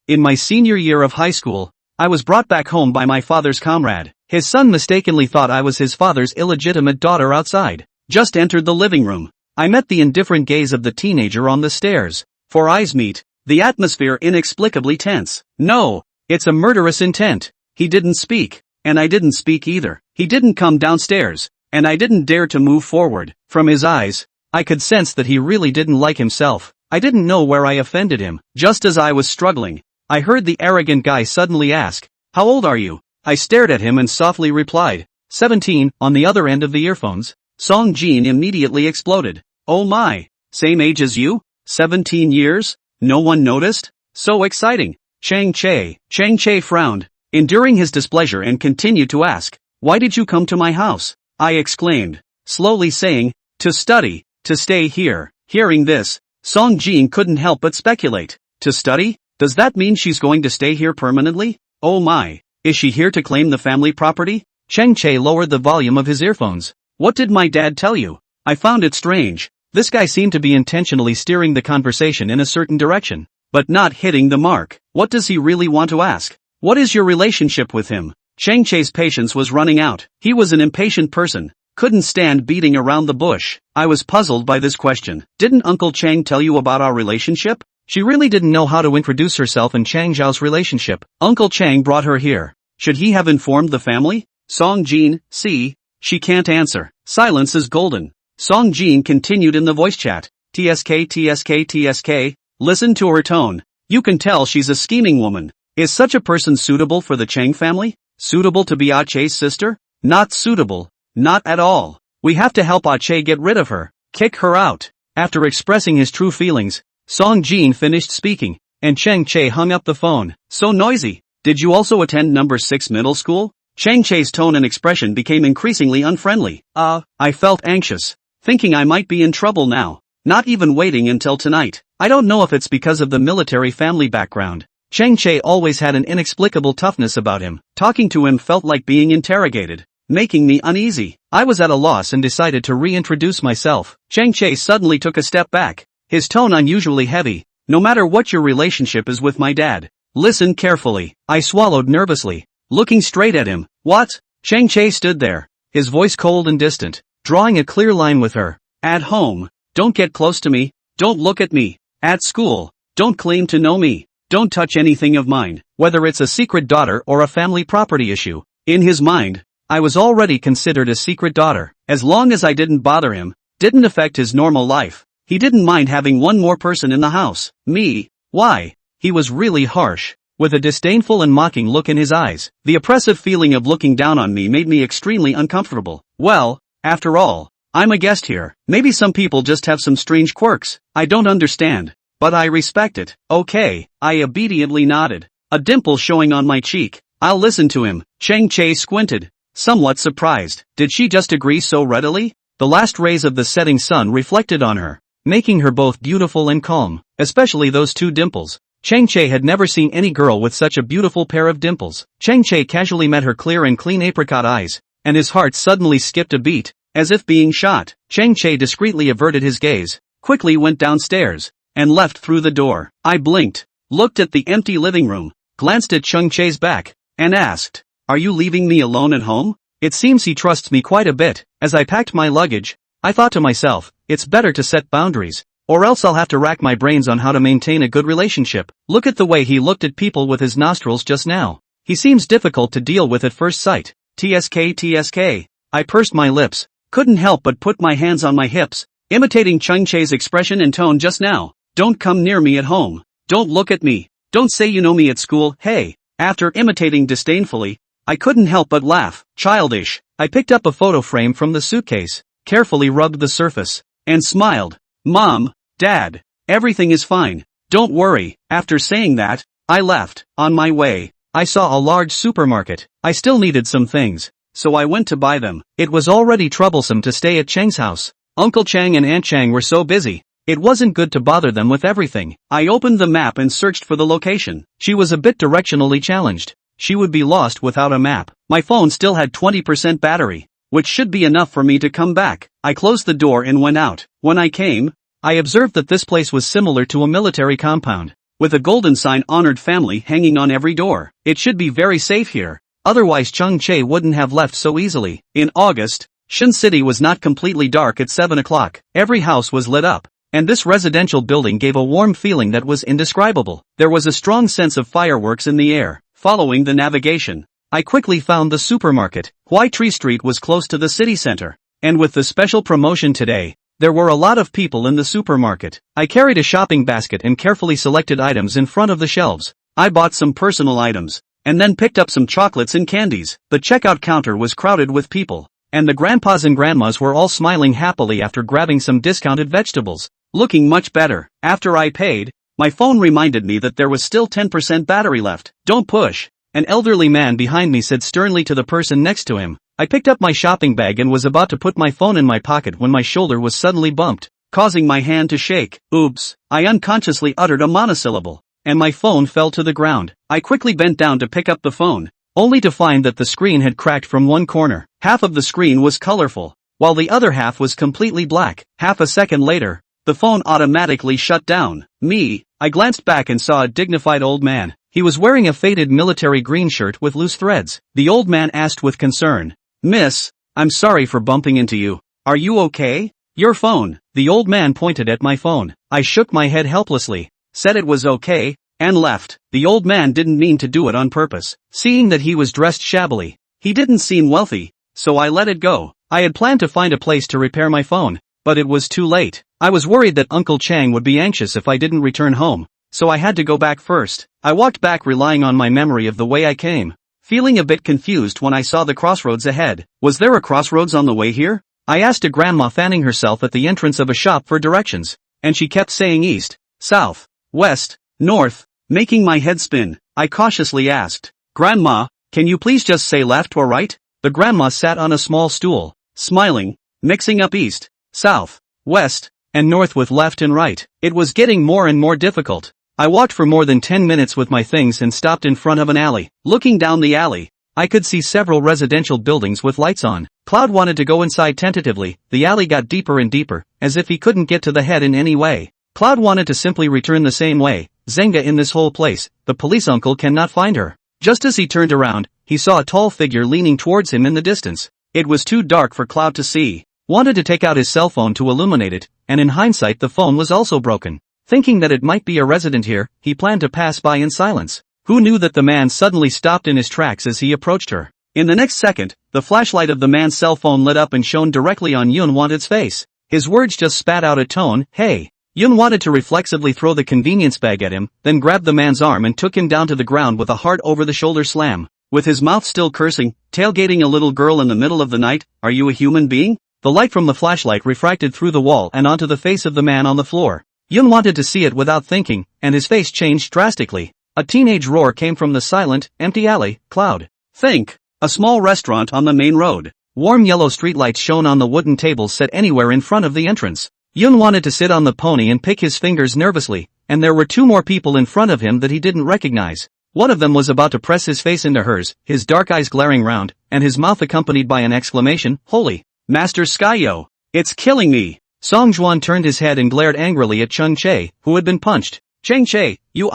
In my senior year of high school, I was brought back home by my father's comrade. His son mistakenly thought I was his father's illegitimate daughter outside. Just entered the living room. I met the indifferent gaze of the teenager on the stairs. For eyes meet, the atmosphere inexplicably tense. No, it's a murderous intent. He didn't speak, and I didn't speak either. He didn't come downstairs, and I didn't dare to move forward. From his eyes, I could sense that he really didn't like himself. I didn't know where I offended him. Just as I was struggling, I heard the arrogant guy suddenly ask, "How old are you?" I stared at him and softly replied, 17, on the other end of the earphones. Song Jin immediately exploded. Oh my, same age as you? 17 years? No one noticed? So exciting. Chang Che frowned, enduring his displeasure and continued to ask, "Why did you come to my house?" I exclaimed, slowly saying, "To study, to stay here." Hearing this, Song Jin couldn't help but speculate. To study? Does that mean she's going to stay here permanently? Oh my, is she here to claim the family property? Chang Che lowered the volume of his earphones. What did my dad tell you? I found it strange. This guy seemed to be intentionally steering the conversation in a certain direction, but not hitting the mark. What does he really want to ask? What is your relationship with him? Chang Che's patience was running out. He was an impatient person, couldn't stand beating around the bush. I was puzzled by this question. Didn't Uncle Chang tell you about our relationship? She really didn't know how to introduce herself and Chang Zhao's relationship. Uncle Chang brought her here. Should he have informed the family? Song Jin, see, she can't answer. Silence is golden. Song Jin continued in the voice chat. TSK. Listen to her tone. You can tell she's a scheming woman. Is such a person suitable for the Chang family? Suitable to be Ache's sister? Not suitable. Not at all. We have to help Ache get rid of her. Kick her out. After expressing his true feelings, Song Jin finished speaking, and Chang Che hung up the phone. So noisy. Did you also attend number 6 middle school? Chang Che's tone and expression became increasingly unfriendly. I felt anxious, thinking I might be in trouble now. Not even waiting until tonight. I don't know if it's because of the military family background. Chang Che always had an inexplicable toughness about him. Talking to him felt like being interrogated, making me uneasy. I was at a loss and decided to reintroduce myself. Chang Che suddenly took a step back, his tone unusually heavy. No matter what your relationship is with my dad, listen carefully. I swallowed nervously, looking straight at him. What? Chang Che stood there, his voice cold and distant, drawing a clear line with her. At home, don't get close to me, don't look at me. At school, don't claim to know me, don't touch anything of mine, whether it's a secret daughter or a family property issue. In his mind, I was already considered a secret daughter. As long as I didn't bother him, didn't affect his normal life, he didn't mind having one more person in the house. Me? Why? He was really harsh, with a disdainful and mocking look in his eyes. The oppressive feeling of looking down on me made me extremely uncomfortable. Well, after all, I'm a guest here. Maybe some people just have some strange quirks. I don't understand, but I respect it. Okay, I obediently nodded, a dimple showing on my cheek. I'll listen to him. Chang Che squinted, somewhat surprised. Did she just agree so readily? The last rays of the setting sun reflected on her, making her both beautiful and calm, especially those two dimples. Chang Che had never seen any girl with such a beautiful pair of dimples. Chang Che casually met her clear and clean apricot eyes, and his heart suddenly skipped a beat, as if being shot. Chang Che discreetly averted his gaze, quickly went downstairs, and left through the door. I blinked, looked at the empty living room, glanced at Chang Che's back, and asked, "Are you leaving me alone at home?" It seems he trusts me quite a bit. As I packed my luggage, I thought to myself, it's better to set boundaries, or else I'll have to rack my brains on how to maintain a good relationship. Look at the way he looked at people with his nostrils just now. He seems difficult to deal with at first sight. TSK. I pursed my lips, couldn't help but put my hands on my hips, imitating Chang Che's expression and tone just now. Don't come near me at home. Don't look at me. Don't say you know me at school. Hey. After imitating disdainfully, I couldn't help but laugh. Childish. I picked up a photo frame from the suitcase, carefully rubbed the surface, and smiled. Mom, Dad, everything is fine. Don't worry. After saying that, I left. On my way, I saw a large supermarket. I still needed some things, so I went to buy them. It was already troublesome to stay at Chang's house. Uncle Chang and Aunt Chang were so busy. It wasn't good to bother them with everything. I opened the map and searched for the location. She was a bit directionally challenged. She would be lost without a map. My phone still had 20% battery, which should be enough for me to come back. I closed the door and went out. When I came, I observed that this place was similar to a military compound. with a golden sign honored family hanging on every door. It should be very safe here. Otherwise Chung Chae wouldn't have left so easily. In August, Shun City was not completely dark at 7 o'clock. Every house was lit up. And this residential building gave a warm feeling that was indescribable. There was a strong sense of fireworks in the air. Following the navigation, I quickly found the supermarket. White Tree Street was close to the city center. And with the special promotion today, there were a lot of people in the supermarket. I carried a shopping basket and carefully selected items in front of the shelves. I bought some personal items, and then picked up some chocolates and candies. The checkout counter was crowded with people, and the grandpas and grandmas were all smiling happily after grabbing some discounted vegetables. Looking much better. After I paid, my phone reminded me that there was still 10% battery left. Don't push. An elderly man behind me said sternly to the person next to him. I picked up my shopping bag and was about to put my phone in my pocket when my shoulder was suddenly bumped, causing my hand to shake. Oops. I unconsciously uttered a monosyllable, and my phone fell to the ground. I quickly bent down to pick up the phone, only to find that the screen had cracked from one corner. Half of the screen was colorful, while the other half was completely black. Half a second later, the phone automatically shut down. I glanced back and saw a dignified old man. He was wearing a faded military green shirt with loose threads. The old man asked with concern, "Miss, I'm sorry for bumping into you. Are you okay?" "Your phone." The old man pointed at my phone. I shook my head helplessly, said it was okay, and left. The old man didn't mean to do it on purpose. Seeing that he was dressed shabbily, he didn't seem wealthy, so I let it go. I had planned to find a place to repair my phone, but it was too late. I was worried that Uncle Chang would be anxious if I didn't return home, so I had to go back first. I walked back relying on my memory of the way I came, feeling a bit confused when I saw the crossroads ahead. Was there a crossroads on the way here? I asked a grandma fanning herself at the entrance of a shop for directions, and she kept saying east, south, west, north, making my head spin. I cautiously asked, "Grandma, can you please just say left or right?" The grandma sat on a small stool, smiling, mixing up east, south, west, and north with left and right. It was getting more and more difficult. I walked for more than 10 minutes with my things and stopped in front of an alley. Looking down the alley, I could see several residential buildings with lights on. Cloud wanted to go inside tentatively. The alley got deeper and deeper, as if he couldn't get to the head in any way. Cloud wanted to simply return the same way. Zenga in this whole place, the police uncle cannot find her. Just as he turned around, he saw a tall figure leaning towards him in the distance. It was too dark for Cloud to see. Wanted to take out his cell phone to illuminate it, and in hindsight the phone was also broken. Thinking that it might be a resident here, he planned to pass by in silence. Who knew that the man suddenly stopped in his tracks as he approached her? In the next second, the flashlight of the man's cell phone lit up and shone directly on Yun Wanted's face. His words just spat out a tone, "Hey." Yun wanted to reflexively throw the convenience bag at him, then grabbed the man's arm and took him down to the ground with a hard over-the-shoulder slam. With his mouth still cursing, tailgating a little girl in the middle of the night, "Are you a human being?" The light from the flashlight refracted through the wall and onto the face of the man on the floor. Yun wanted to see it without thinking, and his face changed drastically. A teenage roar came from the silent, empty alley. Cloud. Think. A small restaurant on the main road. Warm yellow streetlights shone on the wooden tables set anywhere in front of the entrance. Yun wanted to sit on the pony and pick his fingers nervously, and there were two more people in front of him that he didn't recognize. One of them was about to press his face into hers, his dark eyes glaring round, and his mouth accompanied by an exclamation, "Holy Master Skyo! It's killing me!" Song Juan turned his head and glared angrily at Chun Chae, who had been punched. "Chang Chae, you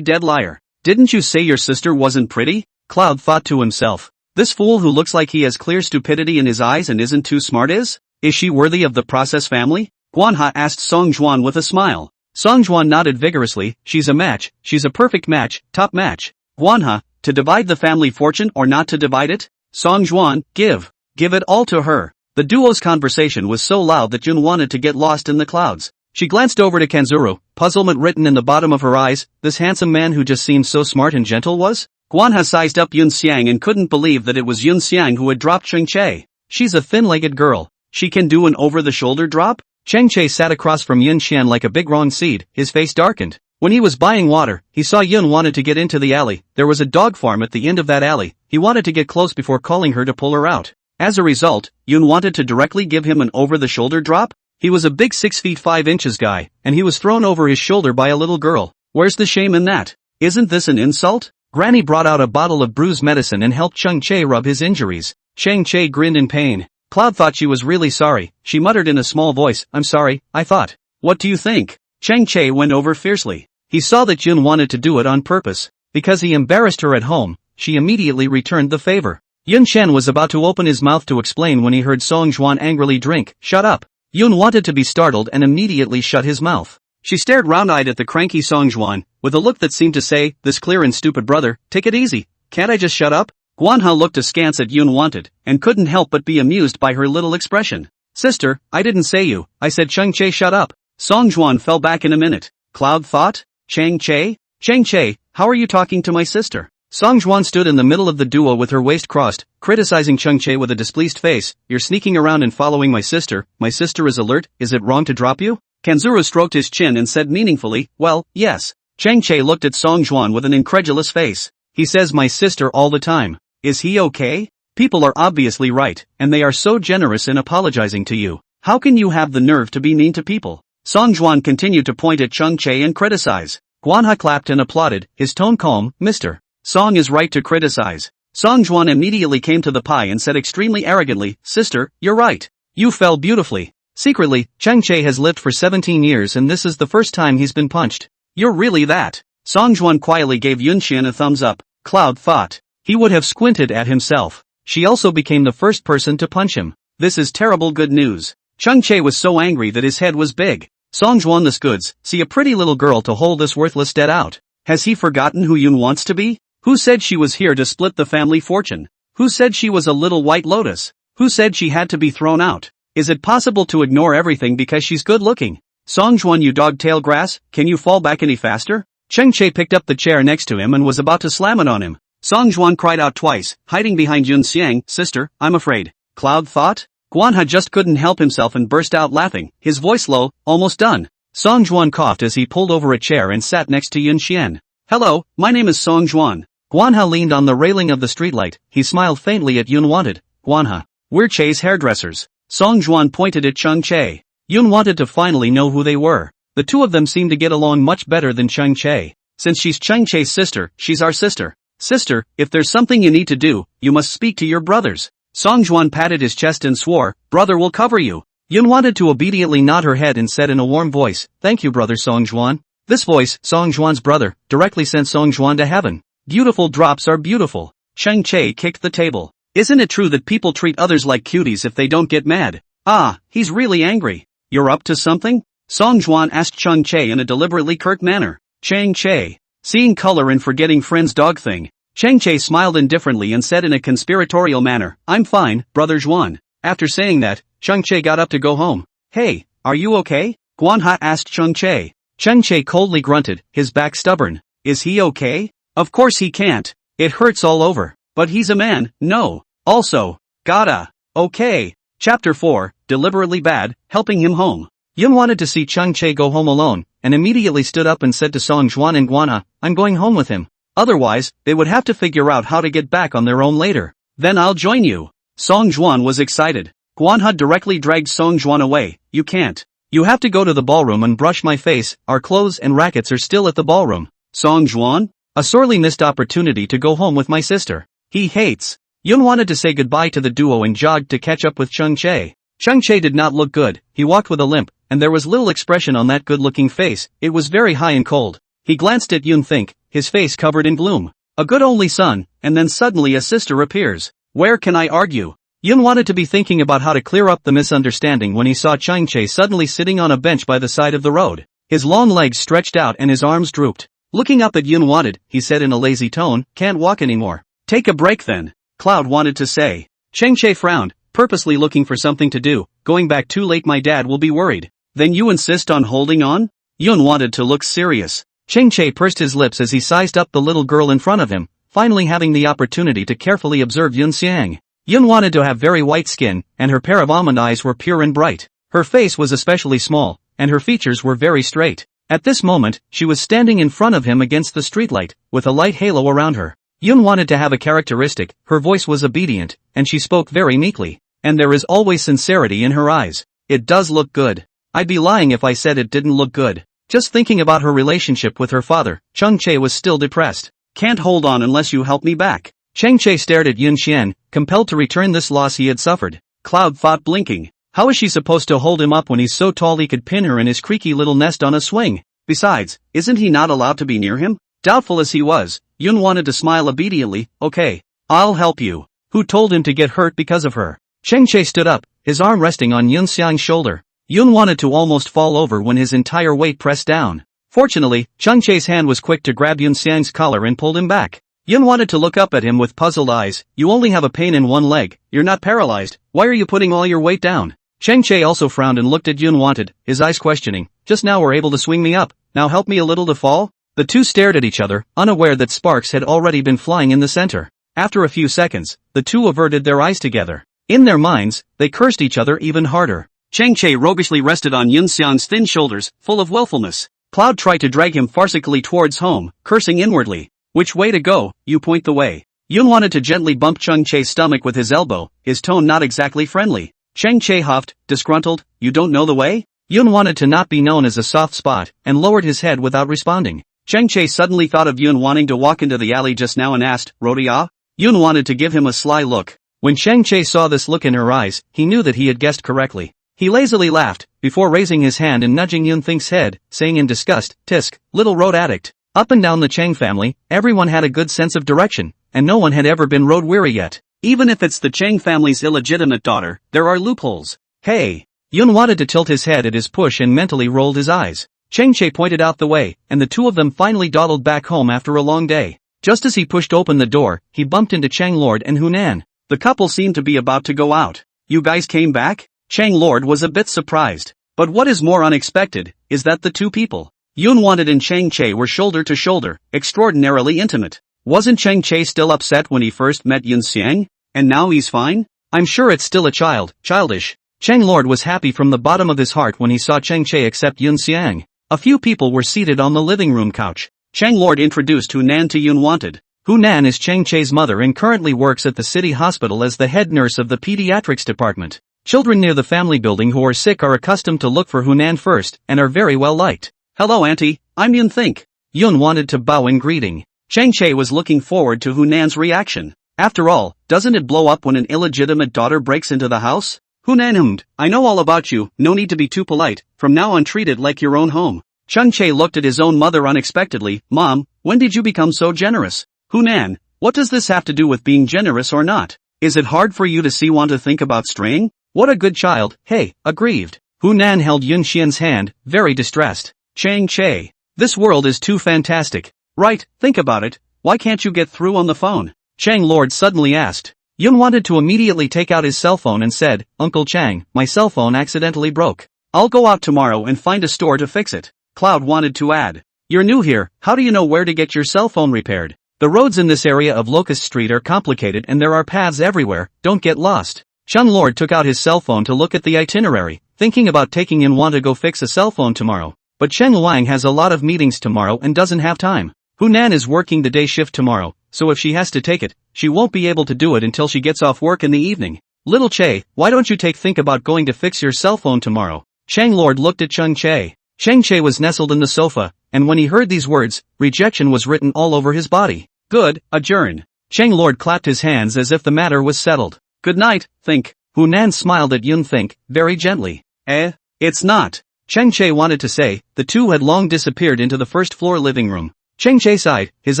dead liar. Didn't you say your sister wasn't pretty?" Cloud thought to himself. This fool who looks like he has clear stupidity in his eyes and isn't too smart is she worthy of the process family? Guanha asked Song Juan with a smile. Song Juan nodded vigorously. "She's a match, she's a perfect match, top match." Guanha, to divide the family fortune or not to divide it? Song Juan, give it all to her. The duo's conversation was so loud that Yun wanted to get lost in the clouds. She glanced over to Kanzuru, puzzlement written in the bottom of her eyes. This handsome man who just seemed so smart and gentle was? Guanha sized up Yun Xiang and couldn't believe that it was Yun Xiang who had dropped Cheng Chae. She's a thin-legged girl. She can do an over-the-shoulder drop? Cheng Chae sat across from Yun Xian like a big wrong seed, his face darkened. When he was buying water, he saw Yun wanted to get into the alley. There was a dog farm at the end of that alley. He wanted to get close before calling her to pull her out. As a result, Yun wanted to directly give him an over-the-shoulder drop? He was a big 6 feet 5 inches guy, and he was thrown over his shoulder by a little girl. Where's the shame in that? Isn't this an insult? Granny brought out a bottle of bruise medicine and helped Cheng Chae rub his injuries. Cheng Chae grinned in pain. Cloud thought she was really sorry. She muttered in a small voice, "I'm sorry, I thought." "What do you think?" Cheng Chae went over fiercely. He saw that Yun wanted to do it on purpose. Because he embarrassed her at home, she immediately returned the favor. Yun Chen was about to open his mouth to explain when he heard Song Juan angrily drink, "Shut up." Yun wanted to be startled and immediately shut his mouth. She stared round-eyed at the cranky Song Juan, with a look that seemed to say, "This clear and stupid brother, take it easy. Can't I just shut up?" Guanha looked askance at Yun wanted, and couldn't help but be amused by her little expression. "Sister, I didn't say you, I said Chang Che shut up." Song Juan fell back in a minute. Cloud thought? Chang Che? Chang Che, how are you talking to my sister? Song Juan stood in the middle of the duo with her waist crossed, criticizing Chang Che with a displeased face. "You're sneaking around and following my sister is alert, is it wrong to drop you?" Kanzuru stroked his chin and said meaningfully, "Well, yes." Chang Che looked at Song Juan with an incredulous face. "He says my sister all the time. Is he okay? People are obviously right, and they are so generous in apologizing to you. How can you have the nerve to be mean to people?" Song Juan continued to point at Chang Che and criticize. Guanha clapped and applauded, his tone calm. "Mr. Song is right to criticize." Song Juan immediately came to the pie and said extremely arrogantly, "Sister, you're right. You fell beautifully." Secretly, Chang Che has lived for 17 years and this is the first time he's been punched. "You're really that." Song Juan quietly gave Yun Xian a thumbs up. Cloud thought. He would have squinted at himself. She also became the first person to punch him. This is terrible good news. Chang Che was so angry that his head was big. Song Juan this goods, see a pretty little girl to hold this worthless debt out. Has he forgotten who Yun wants to be? Who said she was here to split the family fortune? Who said she was a little white lotus? Who said she had to be thrown out? Is it possible to ignore everything because she's good looking? Song Juan, you dog-tail grass, can you fall back any faster? Chang Che picked up the chair next to him and was about to slam it on him. Song Juan cried out twice, hiding behind Yun Xiang, "Sister, I'm afraid." Cloud thought. Guanha just couldn't help himself and burst out laughing, his voice low, "Almost done." Song Juan coughed as he pulled over a chair and sat next to Yun Xian. "Hello, my name is Song Juan." Guanha leaned on the railing of the streetlight, he smiled faintly at Yun wanted. "Guanha, we're Che's hairdressers." Song Juan pointed at Chang Che. Yun wanted to finally know who they were. The two of them seemed to get along much better than Chang Che. "Since she's Chang Che's sister, she's our sister. Sister, if there's something you need to do, you must speak to your brothers." Song Juan patted his chest and swore, "Brother will cover you." Yun wanted to obediently nod her head and said in a warm voice, "Thank you brother Song Juan." This voice, Song Juan's brother, directly sent Song Juan to heaven. Beautiful drops are beautiful. Chang Che kicked the table. "Isn't it true that people treat others like cuties if they don't get mad?" "Ah, he's really angry." "You're up to something?" Song Juan asked Chang Che in a deliberately curt manner. Chang Che. Seeing color and forgetting friend's dog thing. Chang Che smiled indifferently and said in a conspiratorial manner, "I'm fine, brother Juan." After saying that, Chang Che got up to go home. "Hey, are you okay?" Guanha asked Chang Che. Chang Che coldly grunted, his back stubborn. "Is he okay?" "Of course he can't. It hurts all over. But he's a man, no. Also, gotta. Okay." Chapter 4, Deliberately Bad, Helping Him Home. Yun wanted to see Chang Che go home alone, and immediately stood up and said to Song Juan and Guanha, "I'm going home with him. Otherwise, they would have to figure out how to get back on their own later. Then I'll join you." Song Juan was excited. Guanha directly dragged Song Juan away. "You can't. You have to go to the ballroom and brush my face, our clothes and rackets are still at the ballroom." Song Juan? A sorely missed opportunity to go home with my sister. He hates. Yun wanted to say goodbye to the duo and jogged to catch up with Chang Che. Chang Che did not look good, he walked with a limp, and there was little expression on that good-looking face, it was very high and cold. He glanced at Yun Think, his face covered in gloom. A good only son, and then suddenly a sister appears. Where can I argue? Yun wanted to be thinking about how to clear up the misunderstanding when he saw Chang Che suddenly sitting on a bench by the side of the road. His long legs stretched out and his arms drooped. Looking up at Yun wanted, he said in a lazy tone, "Can't walk anymore." "Take a break then," Cloud wanted to say. Chang Che frowned, purposely looking for something to do. "Going back too late, my dad will be worried." "Then you insist on holding on?" Yun wanted to look serious. Chang Che pursed his lips as he sized up the little girl in front of him, finally having the opportunity to carefully observe Yun Xiang. Yun wanted to have very white skin, and her pair of almond eyes were pure and bright. Her face was especially small, and her features were very straight. At this moment, she was standing in front of him against the streetlight, with a light halo around her. Yun wanted to have a characteristic, her voice was obedient, and she spoke very meekly. And there is always sincerity in her eyes. "It does look good. I'd be lying if I said it didn't look good." Just thinking about her relationship with her father, Chang Che was still depressed. "Can't hold on unless you help me back." Chang Che stared at Yun Xian, compelled to return this loss he had suffered. Cloud thought blinking. How is she supposed to hold him up when he's so tall he could pin her in his creaky little nest on a swing? Besides, isn't he not allowed to be near him? Doubtful as he was, Yun wanted to smile obediently. Okay, I'll help you. Who told him to get hurt because of her? Cheng Che stood up, his arm resting on Yun Xiang's shoulder. Yun wanted to almost fall over when his entire weight pressed down. Fortunately, Cheng Che's hand was quick to grab Yun Xiang's collar and pulled him back. Yun wanted to look up at him with puzzled eyes. You only have a pain in one leg, you're not paralyzed, why are you putting all your weight down? Cheng Che also frowned and looked at Yun wanted, his eyes questioning. Just now were able to swing me up, now help me a little to fall? The two stared at each other, unaware that sparks had already been flying in the center. After a few seconds, the two averted their eyes together. In their minds, they cursed each other even harder. Cheng Che roguishly rested on Yun Xiang's thin shoulders, full of willfulness. Cloud tried to drag him farcically towards home, cursing inwardly. Which way to go? You point the way. Yun wanted to gently bump Cheng Che's stomach with his elbow, his tone not exactly friendly. Cheng Che huffed, disgruntled, you don't know the way? Yun wanted to not be known as a soft spot, and lowered his head without responding. Cheng Che suddenly thought of Yun wanting to walk into the alley just now and asked, Rodia? Yun wanted to give him a sly look. When Cheng Che saw this look in her eyes, he knew that he had guessed correctly. He lazily laughed, before raising his hand and nudging Yun Think's head, saying in disgust, Tisk, little road addict. Up and down the Cheng family, everyone had a good sense of direction, and no one had ever been road weary yet. Even if it's the Cheng family's illegitimate daughter, there are loopholes. Hey! Yun wanted to tilt his head at his push and mentally rolled his eyes. Cheng Che pointed out the way, and the two of them finally dawdled back home after a long day. Just as he pushed open the door, he bumped into Cheng Lord and Hunan. The couple seemed to be about to go out. You guys came back? Cheng Lord was a bit surprised. But what is more unexpected, is that the two people, Yun wanted and Cheng Che, were shoulder to shoulder, extraordinarily intimate. Wasn't Cheng Che still upset when he first met Yun Xiang? And now he's fine? I'm sure it's still childish. Cheng Lord was happy from the bottom of his heart when he saw Cheng Che accept Yun Xiang. A few people were seated on the living room couch. Cheng Lord introduced Hunan to Yun wanted. Hunan is Cheng Che's mother and currently works at the city hospital as the head nurse of the pediatrics department. Children near the family building who are sick are accustomed to look for Hunan first, and are very well liked. Hello auntie, I'm Yun Think. Yun wanted to bow in greeting. Cheng Che was looking forward to Hunan's reaction. After all, doesn't it blow up when an illegitimate daughter breaks into the house? Hunan hummed, I know all about you, no need to be too polite, from now on treat it like your own home. Cheng Che looked at his own mother unexpectedly. Mom, when did you become so generous? Hunan, what does this have to do with being generous or not? Is it hard for you to want to think about straying? What a good child, hey, aggrieved. Hunan held Yun Xian's hand, very distressed. Cheng Che, this world is too fantastic. Right, think about it, why can't you get through on the phone? Cheng Lord suddenly asked. Yun wanted to immediately take out his cell phone and said, Uncle Chang, my cell phone accidentally broke. I'll go out tomorrow and find a store to fix it. Cloud wanted to add. You're new here, how do you know where to get your cell phone repaired? The roads in this area of Locust Street are complicated and there are paths everywhere, don't get lost. Cheng Lord took out his cell phone to look at the itinerary, thinking about taking Yun Wan to go fix a cell phone tomorrow. But Chen Luang has a lot of meetings tomorrow and doesn't have time. Hunan is working the day shift tomorrow, so if she has to take it, she won't be able to do it until she gets off work in the evening. Little Che, why don't you think about going to fix your cell phone tomorrow? Cheng Lord looked at Cheng Che. Cheng Che was nestled in the sofa, and when he heard these words, rejection was written all over his body. Good, adjourn. Cheng Lord clapped his hands as if the matter was settled. Good night, Think. Hunan smiled at Yun Think, very gently. It's not. Cheng Che wanted to say, the two had long disappeared into the first floor living room. Cheng Che sighed, his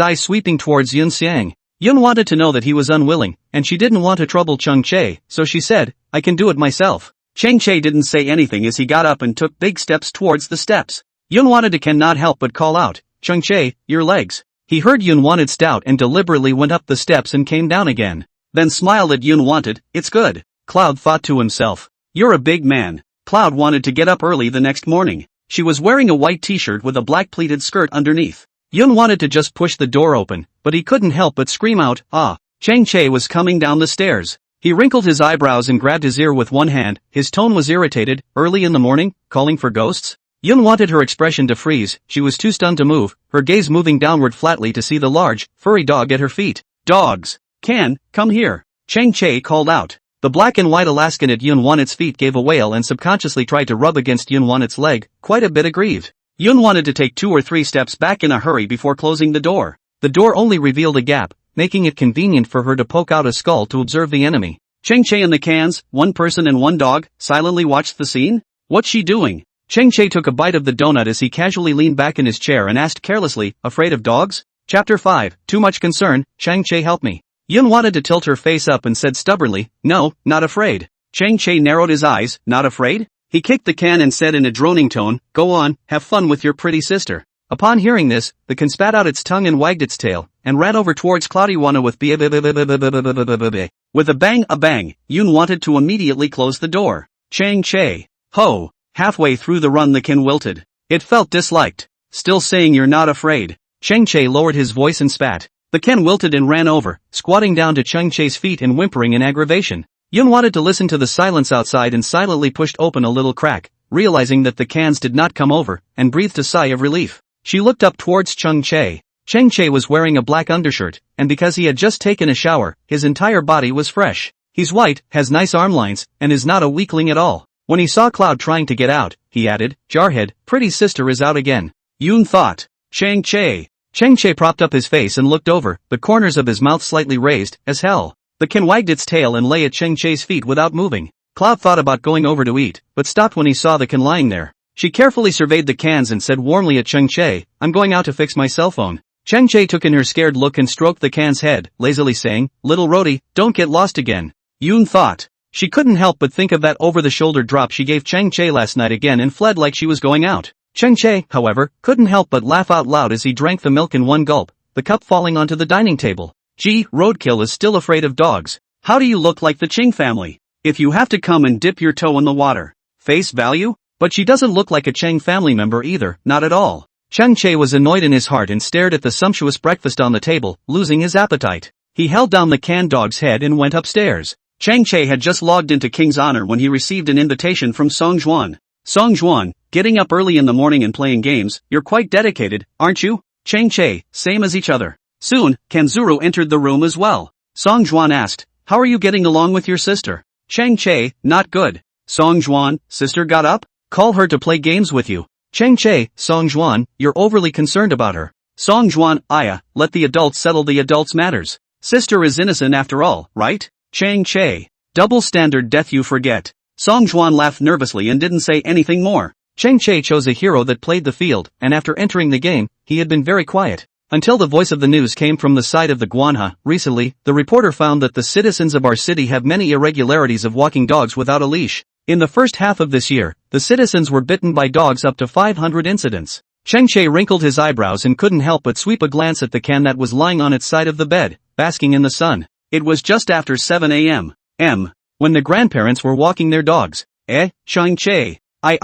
eyes sweeping towards Yun Xiang. Yun wanted to know that he was unwilling, and she didn't want to trouble Cheng Che, so she said, I can do it myself. Cheng Che didn't say anything as he got up and took big steps towards the steps. Yun wanted to cannot help but call out, Cheng Che, your legs. He heard Yun wanted's doubt and deliberately went up the steps and came down again. Then smiled at Yun wanted, it's good. Cloud thought to himself. You're a big man. Cloud wanted to get up early the next morning. She was wearing a white t-shirt with a black pleated skirt underneath. Yun wanted to just push the door open, but he couldn't help but scream out, ah. Cheng Che was coming down the stairs. He wrinkled his eyebrows and grabbed his ear with one hand, his tone was irritated. Early in the morning, calling for ghosts? Yun wanted her expression to freeze, she was too stunned to move, her gaze moving downward flatly to see the large, furry dog at her feet. Dogs! Come here. Cheng Che called out. The black and white Alaskan at Yun Wanet's feet gave a wail and subconsciously tried to rub against Yun Wanet's leg, quite a bit aggrieved. Yun wanted to take 2 or 3 steps back in a hurry before closing the door. The door only revealed a gap, making it convenient for her to poke out a skull to observe the enemy. Cheng Che and the cans, one person and one dog, silently watched the scene. What's she doing? Cheng Che took a bite of the donut as he casually leaned back in his chair and asked carelessly, afraid of dogs? Chapter 5, Too much concern, Cheng Che help me. Yun wanted to tilt her face up and said stubbornly, no, not afraid. Cheng Che narrowed his eyes, not afraid? He kicked the can and said in a droning tone, go on, have fun with your pretty sister. Upon hearing this, the can spat out its tongue and wagged its tail, and ran over towards Cloudy Wana with with a bang, Yun wanted to immediately close the door. Cheng Che. Ho! Halfway through the run the can wilted. It felt disliked. Still saying you're not afraid. Cheng Che lowered his voice and spat. The can wilted and ran over, squatting down to Cheng Che's feet and whimpering in aggravation. Yun wanted to listen to the silence outside and silently pushed open a little crack, realizing that the cans did not come over, and breathed a sigh of relief. She looked up towards Cheng Che. Cheng Che was wearing a black undershirt, and because he had just taken a shower, his entire body was fresh. He's white, has nice arm lines, and is not a weakling at all. When he saw Cloud trying to get out, he added, Jarhead, pretty sister is out again. Yun thought. Cheng Che. Cheng Che propped up his face and looked over, the corners of his mouth slightly raised, as hell. The can wagged its tail and lay at Cheng Che's feet without moving. Cloud thought about going over to eat, but stopped when he saw the can lying there. She carefully surveyed the cans and said warmly at Cheng Che, I'm going out to fix my cell phone. Cheng Che took in her scared look and stroked the can's head, lazily saying, little roadie, don't get lost again. Yun thought. She couldn't help but think of that over-the-shoulder drop she gave Cheng Che last night again and fled like she was going out. Cheng Che, however, couldn't help but laugh out loud as he drank the milk in one gulp, the cup falling onto the dining table. Gee, Roadkill is still afraid of dogs. How do you look like the Ching family? If you have to come and dip your toe in the water. Face value? But she doesn't look like a Cheng family member either, not at all. Cheng Che was annoyed in his heart and stared at the sumptuous breakfast on the table, losing his appetite. He held down the canned dog's head and went upstairs. Cheng Che had just logged into King's Honor when he received an invitation from Song Juan. Song Juan, getting up early in the morning and playing games, you're quite dedicated, aren't you? Cheng Che, same as each other. Soon, Kanzuru entered the room as well. Song Juan asked, how are you getting along with your sister? Cheng Che, not good. Song Juan, sister got up? Call her to play games with you. Cheng Che, Song Juan, you're overly concerned about her. Song Juan, Aya, let the adults settle the adults' matters. Sister is innocent after all, right? Cheng Che. Double standard death you forget. Song Juan laughed nervously and didn't say anything more. Cheng Che chose a hero that played the field, and after entering the game, he had been very quiet. Until the voice of the news came from the side of the Guanha. Recently, the reporter found that the citizens of our city have many irregularities of walking dogs without a leash. In the first half of this year, the citizens were bitten by dogs up to 500 incidents. Cheng Che wrinkled his eyebrows and couldn't help but sweep a glance at the can that was lying on its side of the bed, basking in the sun. It was just after 7 a.m. When the grandparents were walking their dogs. Cheng Che. I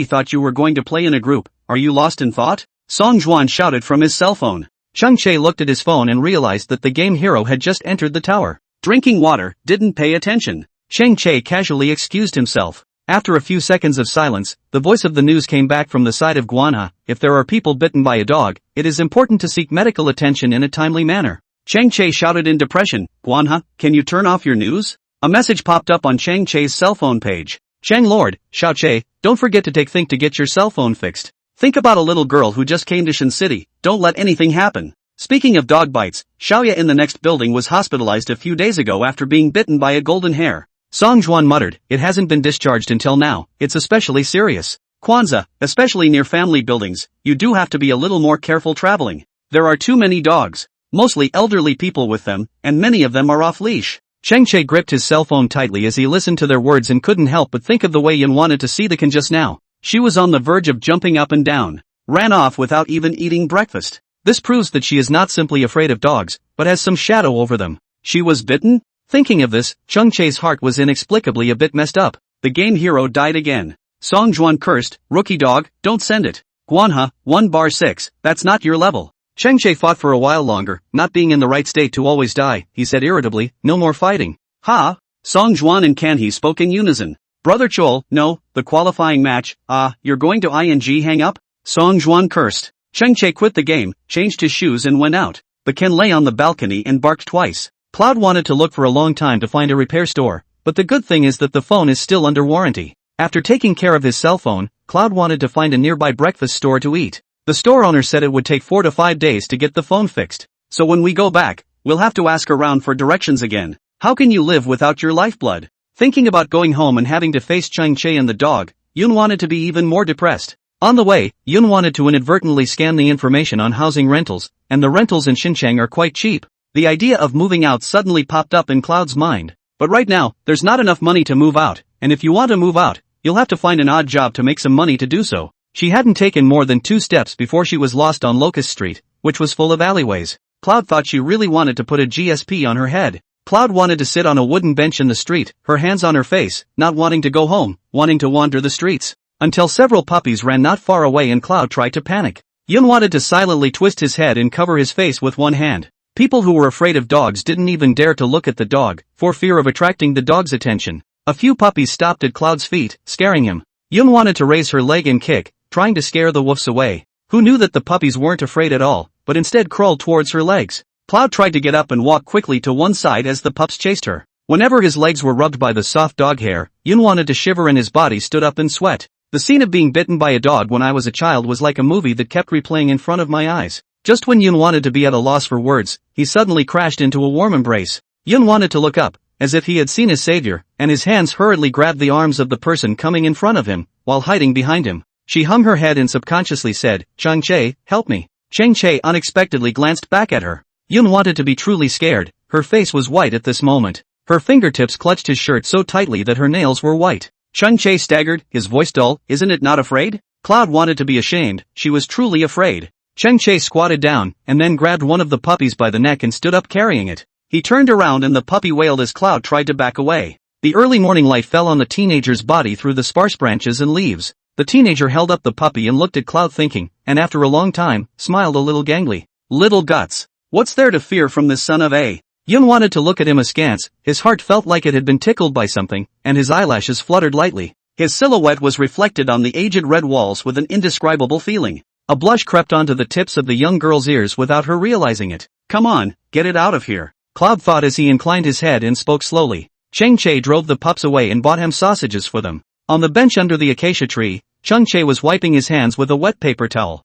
thought you were going to play in a group, are you lost in thought? Song Juan shouted from his cell phone. Cheng Che looked at his phone and realized that the game hero had just entered the tower. Drinking water, didn't pay attention. Cheng Che casually excused himself. After a few seconds of silence, the voice of the news came back from the side of Guanha. If there are people bitten by a dog, it is important to seek medical attention in a timely manner. Cheng Che shouted in depression, Guanha, can you turn off your news? A message popped up on Cheng Che's cell phone page. Cheng Lord, Xiao Che, don't forget to think to get your cell phone fixed. Think about a little girl who just came to Shin City, don't let anything happen. Speaking of dog bites, Xiaoya in the next building was hospitalized a few days ago after being bitten by a golden hare. Song Juan muttered, it hasn't been discharged until now, it's especially serious. Kwanzaa, especially near family buildings, you do have to be a little more careful traveling. There are too many dogs, mostly elderly people with them, and many of them are off leash. Cheng Che gripped his cell phone tightly as he listened to their words and couldn't help but think of the way Yin wanted to see the can just now. She was on the verge of jumping up and down. Ran off without even eating breakfast. This proves that she is not simply afraid of dogs, but has some shadow over them. She was bitten? Thinking of this, Cheng Che's heart was inexplicably a bit messed up. The game hero died again. Song Juan cursed, rookie dog, don't send it. Guanha, 1/6, that's not your level. Cheng Che fought for a while longer, not being in the right state to always die, he said irritably, no more fighting. Ha! Song Juan and Kanhe spoke in unison. Brother Chol, no, the qualifying match, you're going to hang up? Song Juan cursed. Cheng Che quit the game, changed his shoes and went out. The Ken lay on the balcony and barked twice. Cloud wanted to look for a long time to find a repair store, but the good thing is that the phone is still under warranty. After taking care of his cell phone, Cloud wanted to find a nearby breakfast store to eat. The store owner said it would take 4 to 5 days to get the phone fixed. So when we go back, we'll have to ask around for directions again. How can you live without your lifeblood? Thinking about going home and having to face Cheng Che and the dog, Yoon wanted to be even more depressed. On the way, Yoon wanted to inadvertently scan the information on housing rentals, and the rentals in Xinjiang are quite cheap. The idea of moving out suddenly popped up in Cloud's mind. But right now, there's not enough money to move out, and if you want to move out, you'll have to find an odd job to make some money to do so. She hadn't taken more than 2 steps before she was lost on Locust Street, which was full of alleyways. Cloud thought she really wanted to put a GSP on her head. Cloud wanted to sit on a wooden bench in the street, her hands on her face, not wanting to go home, wanting to wander the streets. Until several puppies ran not far away and Cloud tried to panic. Yoon wanted to silently twist his head and cover his face with one hand. People who were afraid of dogs didn't even dare to look at the dog, for fear of attracting the dog's attention. A few puppies stopped at Cloud's feet, scaring him. Yoon wanted to raise her leg and kick, trying to scare the wolves away. Who knew that the puppies weren't afraid at all, but instead crawled towards her legs. Cloud tried to get up and walk quickly to one side as the pups chased her. Whenever his legs were rubbed by the soft dog hair, Yoon wanted to shiver and his body stood up in sweat. The scene of being bitten by a dog when I was a child was like a movie that kept replaying in front of my eyes. Just when Yoon wanted to be at a loss for words, he suddenly crashed into a warm embrace. Yoon wanted to look up, as if he had seen his savior, and his hands hurriedly grabbed the arms of the person coming in front of him, while hiding behind him. She hung her head and subconsciously said, "Chang Che, help me." Chang Che unexpectedly glanced back at her. Yoon wanted to be truly scared, her face was white at this moment. Her fingertips clutched his shirt so tightly that her nails were white. Chang Che staggered, his voice dull, "Isn't it not afraid?" Cloud wanted to be ashamed, she was truly afraid. Chang Che squatted down, and then grabbed one of the puppies by the neck and stood up carrying it. He turned around and the puppy wailed as Cloud tried to back away. The early morning light fell on the teenager's body through the sparse branches and leaves. The teenager held up the puppy and looked at Cloud thinking, and after a long time, smiled a little gangly. Little guts. What's there to fear from this son of a? Yoon wanted to look at him askance, his heart felt like it had been tickled by something, and his eyelashes fluttered lightly. His silhouette was reflected on the aged red walls with an indescribable feeling. A blush crept onto the tips of the young girl's ears without her realizing it. "Come on, get it out of here," Cloud thought as he inclined his head and spoke slowly. Chang Che drove the pups away and bought ham sausages for them. On the bench under the acacia tree, Chang Che was wiping his hands with a wet paper towel.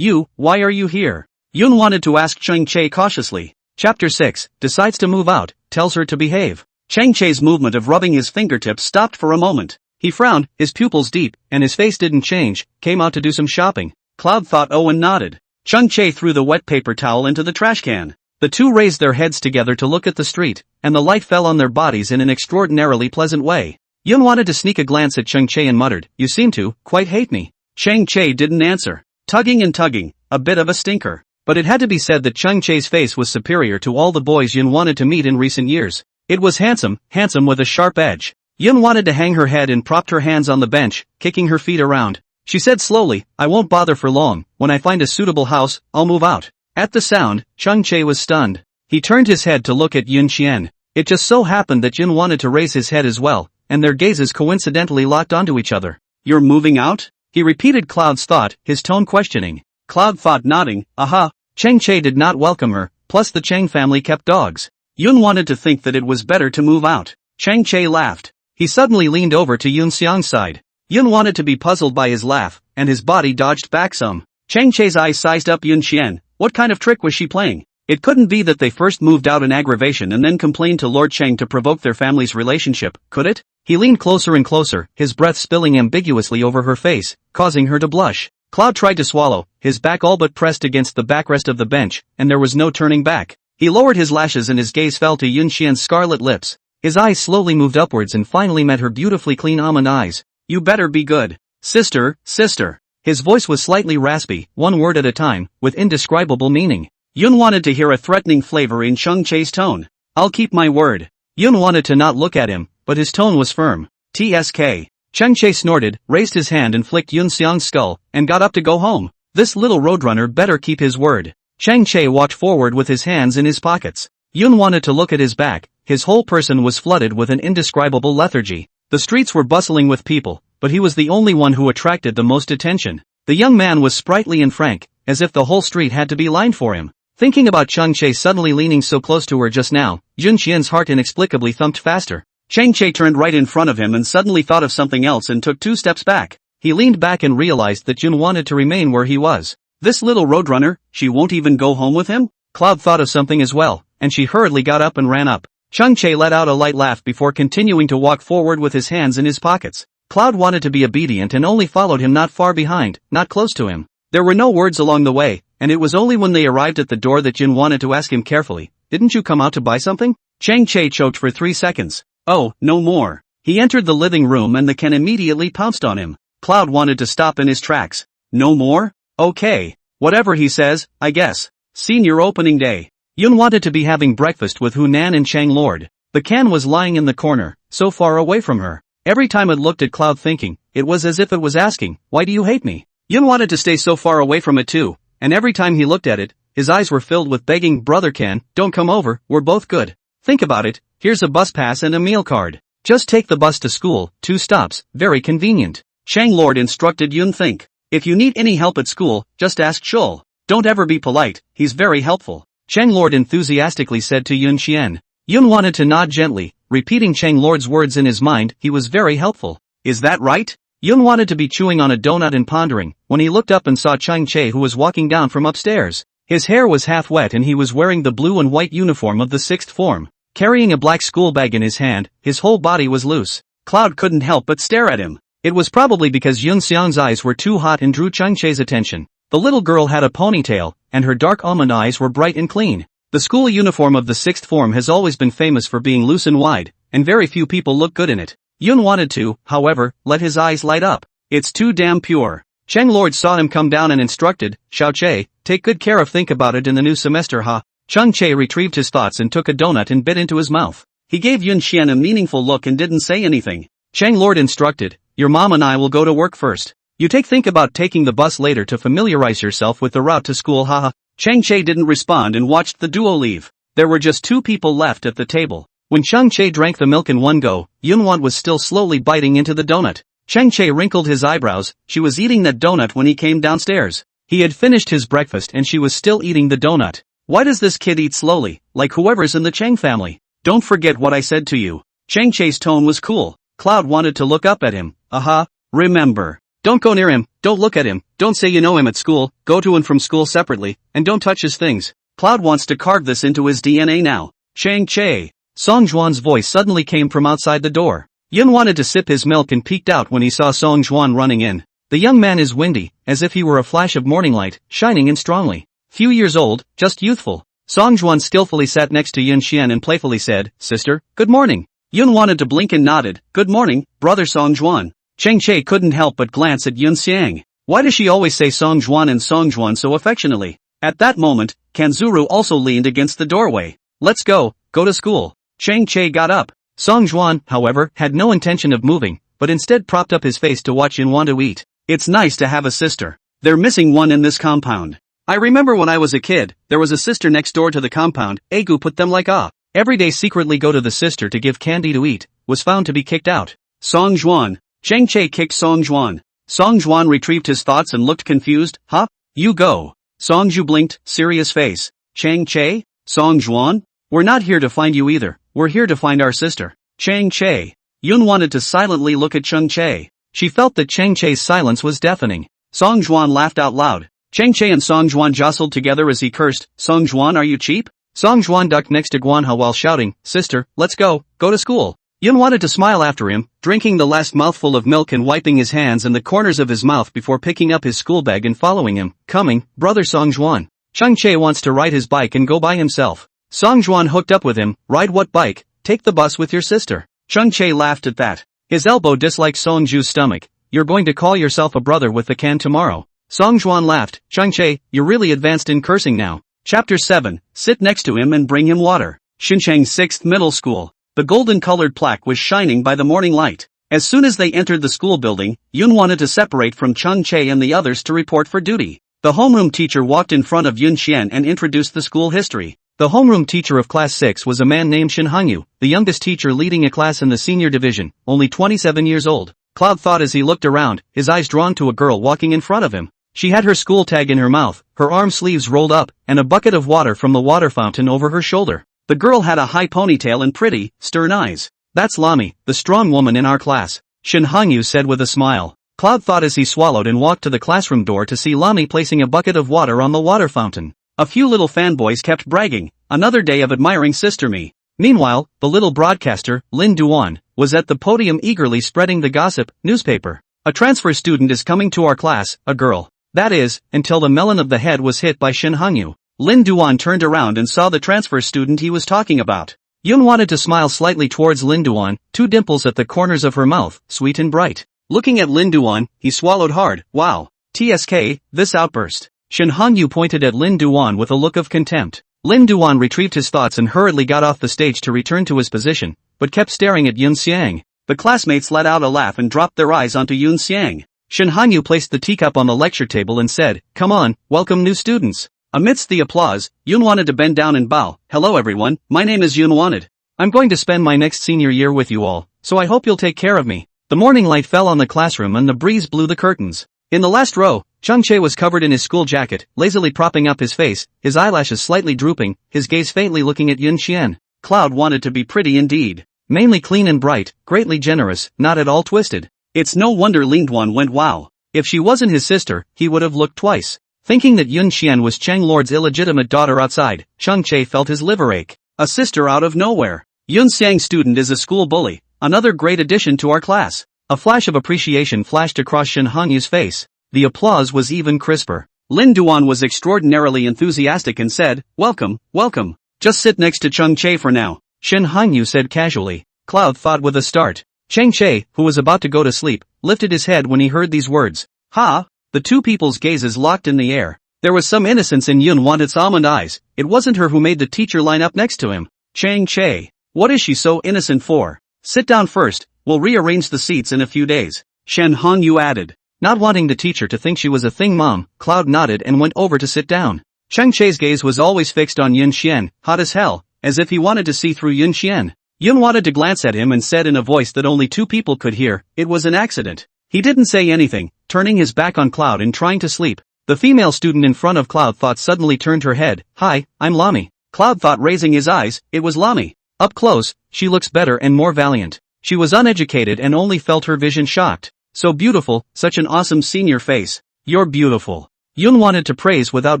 Why are you here?" Yoon wanted to ask Chang Che cautiously. Chapter 6, decides to move out, tells her to behave. Chang Che's movement of rubbing his fingertips stopped for a moment. He frowned, his pupils deep, and his face didn't change, came out to do some shopping. Cloud thought and nodded. Chang Che threw the wet paper towel into the trash can. The two raised their heads together to look at the street, and the light fell on their bodies in an extraordinarily pleasant way. Yoon wanted to sneak a glance at Chang Che and muttered, "You seem to, quite hate me." Chang Che didn't answer. Tugging and tugging, a bit of a stinker. But it had to be said that Chang Che's face was superior to all the boys Yoon wanted to meet in recent years. It was handsome with a sharp edge. Yoon wanted to hang her head and propped her hands on the bench, kicking her feet around. She said slowly, "I won't bother for long, when I find a suitable house, I'll move out." At the sound, Chang Che was stunned. He turned his head to look at Yoon Chien. It just so happened that Yoon wanted to raise his head as well, and their gazes coincidentally locked onto each other. "You're moving out?" He repeated Cloud's thought, his tone questioning. Cloud thought nodding, "Aha." Chang Che did not welcome her, plus the Chang family kept dogs. Yoon wanted to think that it was better to move out. Chang Che laughed. He suddenly leaned over to Yoon Seong's side. Yoon wanted to be puzzled by his laugh, and his body dodged back some. Chang Che's eyes sized up Yoon Chien. What kind of trick was she playing? It couldn't be that they first moved out in aggravation and then complained to Lord Chang to provoke their family's relationship, could it? He leaned closer and closer, his breath spilling ambiguously over her face, causing her to blush. Cloud tried to swallow, his back all but pressed against the backrest of the bench, and there was no turning back. He lowered his lashes and his gaze fell to Yoon Xian's scarlet lips. His eyes slowly moved upwards and finally met her beautifully clean almond eyes. "You better be good. Sister, sister." His voice was slightly raspy, one word at a time, with indescribable meaning. Yoon wanted to hear a threatening flavor in Chang Che's tone. "I'll keep my word." Yoon wanted to not look at him, but his tone was firm. "Tsk." Chang Che snorted, raised his hand and flicked Yoon Seong's skull, and got up to go home. This little roadrunner better keep his word. Chang Che walked forward with his hands in his pockets. Yoon wanted to look at his back, his whole person was flooded with an indescribable lethargy. The streets were bustling with people, but he was the only one who attracted the most attention. The young man was sprightly and frank, as if the whole street had to be lined for him. Thinking about Chang Che suddenly leaning so close to her just now, Yoon Xian's heart inexplicably thumped faster. Chang Che turned right in front of him and suddenly thought of something else and took 2 steps back. He leaned back and realized that Yoon wanted to remain where he was. This little roadrunner, she won't even go home with him? Cloud thought of something as well, and she hurriedly got up and ran up. Chang Che let out a light laugh before continuing to walk forward with his hands in his pockets. Cloud wanted to be obedient and only followed him not far behind, not close to him. There were no words along the way, and it was only when they arrived at the door that Yun wanted to ask him carefully, "Didn't you come out to buy something?" Chang Che choked for 3 seconds. "Oh, no more." He entered the living room and the Ken immediately pounced on him. Cloud wanted to stop in his tracks. "No more? Okay. Whatever he says, I guess. Senior opening day." Yun wanted to be having breakfast with Hunan and Chang Lord. The can was lying in the corner, so far away from her. Every time it looked at Cloud thinking, it was as if it was asking, "Why do you hate me?" Yun wanted to stay so far away from it too, and every time he looked at it, his eyes were filled with begging, "Brother Ken, don't come over, we're both good. Think about it, here's a bus pass and a meal card. Just take the bus to school, 2 stops, very convenient." Chang Lord instructed Yun think. "If you need any help at school, just ask Shul. Don't ever be polite, he's very helpful." Chang Lord enthusiastically said to Yun Xian. Yun wanted to nod gently, repeating Chang Lord's words in his mind, he was very helpful. Is that right? Yun wanted to be chewing on a donut and pondering, when he looked up and saw Chang Che who was walking down from upstairs. His hair was half wet and he was wearing the blue and white uniform of the 6th form. Carrying a black school bag in his hand, his whole body was loose. Cloud couldn't help but stare at him. It was probably because Yun Xiang's eyes were too hot and drew Chang Che's attention. The little girl had a ponytail, and her dark almond eyes were bright and clean. The school uniform of the 6th form has always been famous for being loose and wide, and very few people look good in it. Yun wanted to, however, let his eyes light up. It's too damn pure. Chang Lord saw him come down and instructed, "Xiao Che, take good care of think about it in the new semester ha." Chang Che retrieved his thoughts and took a donut and bit into his mouth. He gave Yun Xian a meaningful look and didn't say anything. Chang Lord instructed, "Your mom and I will go to work first. You think about taking the bus later to familiarize yourself with the route to school haha." Chang Che didn't respond and watched the duo leave. There were just 2 people left at the table. When Chang Che drank the milk in one go, Yun Wan was still slowly biting into the donut. Chang Che wrinkled his eyebrows, she was eating that donut when he came downstairs. He had finished his breakfast and she was still eating the donut. Why does this kid eat slowly, like whoever's in the Chang family? Don't forget what I said to you. Chang Che's tone was cool. Cloud wanted to look up at him. Aha, remember. Don't go near him, don't look at him, don't say you know him at school, go to and from school separately, and don't touch his things. Cloud wants to carve this into his DNA now. Chang Che. Song Juan's voice suddenly came from outside the door. Yun wanted to sip his milk and peeked out when he saw Song Juan running in. The young man is windy, as if he were a flash of morning light, shining in strongly. Few years old, just youthful. Song Juan skillfully sat next to Yun Xian and playfully said, "Sister, good morning." Yun wanted to blink and nodded, "Good morning, brother Song Juan." Chang Che couldn't help but glance at Yun Xiang. Why does she always say Song Juan and Song Juan so affectionately? At that moment, Kanzuru also leaned against the doorway. "Let's go to school." Chang Che got up. Song Juan, however, had no intention of moving, but instead propped up his face to watch Yun Wan eat. It's nice to have a sister. They're missing one in this compound. I remember when I was a kid, there was a sister next door to the compound, Agu put them like every day secretly go to the sister to give candy to eat, was found to be kicked out. Song Juan. Chang Che kicked Song Juan. Song Juan retrieved his thoughts and looked confused. Huh? You go. Song Ju blinked, serious face. Chang Che? Song Juan? We're not here to find you either, we're here to find our sister. Chang Che. Yun wanted to silently look at Chang Che. She felt that Chang Che's silence was deafening. Song Juan laughed out loud. Chang Che and Song Juan jostled together as he cursed, "Song Juan, are you cheap?" Song Juan ducked next to Guanha while shouting, "Sister, let's go to school." Yun wanted to smile after him, drinking the last mouthful of milk and wiping his hands and the corners of his mouth before picking up his school bag and following him, coming, brother Song Juan. Chang Che wants to ride his bike and go by himself. Song Juan hooked up with him, ride what bike, take the bus with your sister. Chang Che laughed at that. His elbow disliked Song Ju's stomach. You're going to call yourself a brother with the can tomorrow. Song Juan laughed. Chang Che, you're really advanced in cursing now. Chapter 7, sit next to him and bring him water. Xinchang's 6th middle school. The golden-colored plaque was shining by the morning light. As soon as they entered the school building, Yun wanted to separate from Chang Che and the others to report for duty. The homeroom teacher walked in front of Yun Xian and introduced the school history. The homeroom teacher of class 6 was a man named Shin Hangyu, the youngest teacher leading a class in the senior division, only 27 years old. Cloud thought as he looked around, his eyes drawn to a girl walking in front of him. She had her school tag in her mouth, her arm sleeves rolled up, and a bucket of water from the water fountain over her shoulder. The girl had a high ponytail and pretty, stern eyes. That's Lami, the strong woman in our class, Shin Hangyu said with a smile. Cloud thought as he swallowed and walked to the classroom door to see Lami placing a bucket of water on the water fountain. A few little fanboys kept bragging, another day of admiring Sister Me. Meanwhile, the little broadcaster, Lin Duan, was at the podium eagerly spreading the gossip newspaper. A transfer student is coming to our class, a girl. That is, until the melon of the head was hit by Shin Hongyu. Lin Duan turned around and saw the transfer student he was talking about. Yun wanted to smile slightly towards Lin Duan, two dimples at the corners of her mouth, sweet and bright. Looking at Lin Duan, he swallowed hard. Wow. TSK, this outburst. Shin Hongyu pointed at Lin Duan with a look of contempt. Lin Duan retrieved his thoughts and hurriedly got off the stage to return to his position, but kept staring at Yun Xiang. The classmates let out a laugh and dropped their eyes onto Yun Xiang. Shin Hongyu placed the teacup on the lecture table and said, "Come on, welcome new students." Amidst the applause, Yun wanted to bend down and bow. "Hello everyone, my name is Yun wanted. I'm going to spend my next senior year with you all, so I hope you'll take care of me." The morning light fell on the classroom and the breeze blew the curtains. In the last row, Chung Che was covered in his school jacket, lazily propping up his face, his eyelashes slightly drooping, his gaze faintly looking at Yun Xian. Cloud wanted to be pretty indeed. Mainly clean and bright, greatly generous, not at all twisted. It's no wonder Lin Duan went wow. If she wasn't his sister, he would have looked twice. Thinking that Yun Xian was Cheng Lord's illegitimate daughter outside, Chung Che felt his liver ache. A sister out of nowhere. Yun Xiang student is a school bully, another great addition to our class. A flash of appreciation flashed across Shin Hongyu's face. The applause was even crisper. Lin Duan was extraordinarily enthusiastic and said, "Welcome, welcome. Just sit next to Chung Che for now," Shin Hongyu said casually. Cloud thought with a start. Cheng Che, who was about to go to sleep, lifted his head when he heard these words. Ha! The two people's gazes locked in the air. There was some innocence in Yun Wanted's almond eyes. It wasn't her who made the teacher line up next to him. Cheng Che. What is she so innocent for? Sit down first, we'll rearrange the seats in a few days, Shen Hongyu added. Not wanting the teacher to think she was a thing mom, Cloud nodded and went over to sit down. Cheng Che's gaze was always fixed on Yun Xian, hot as hell, as if he wanted to see through Yun Xian. Yun wanted to glance at him and said in a voice that only two people could hear, "It was an accident." He didn't say anything, turning his back on Cloud and trying to sleep. The female student in front of Cloud thought suddenly turned her head. "Hi, I'm Lami." Cloud thought raising his eyes, it was Lami. Up close, she looks better and more valiant. She was uneducated and only felt her vision shocked. So beautiful, such an awesome senior face. You're beautiful. Yun wanted to praise without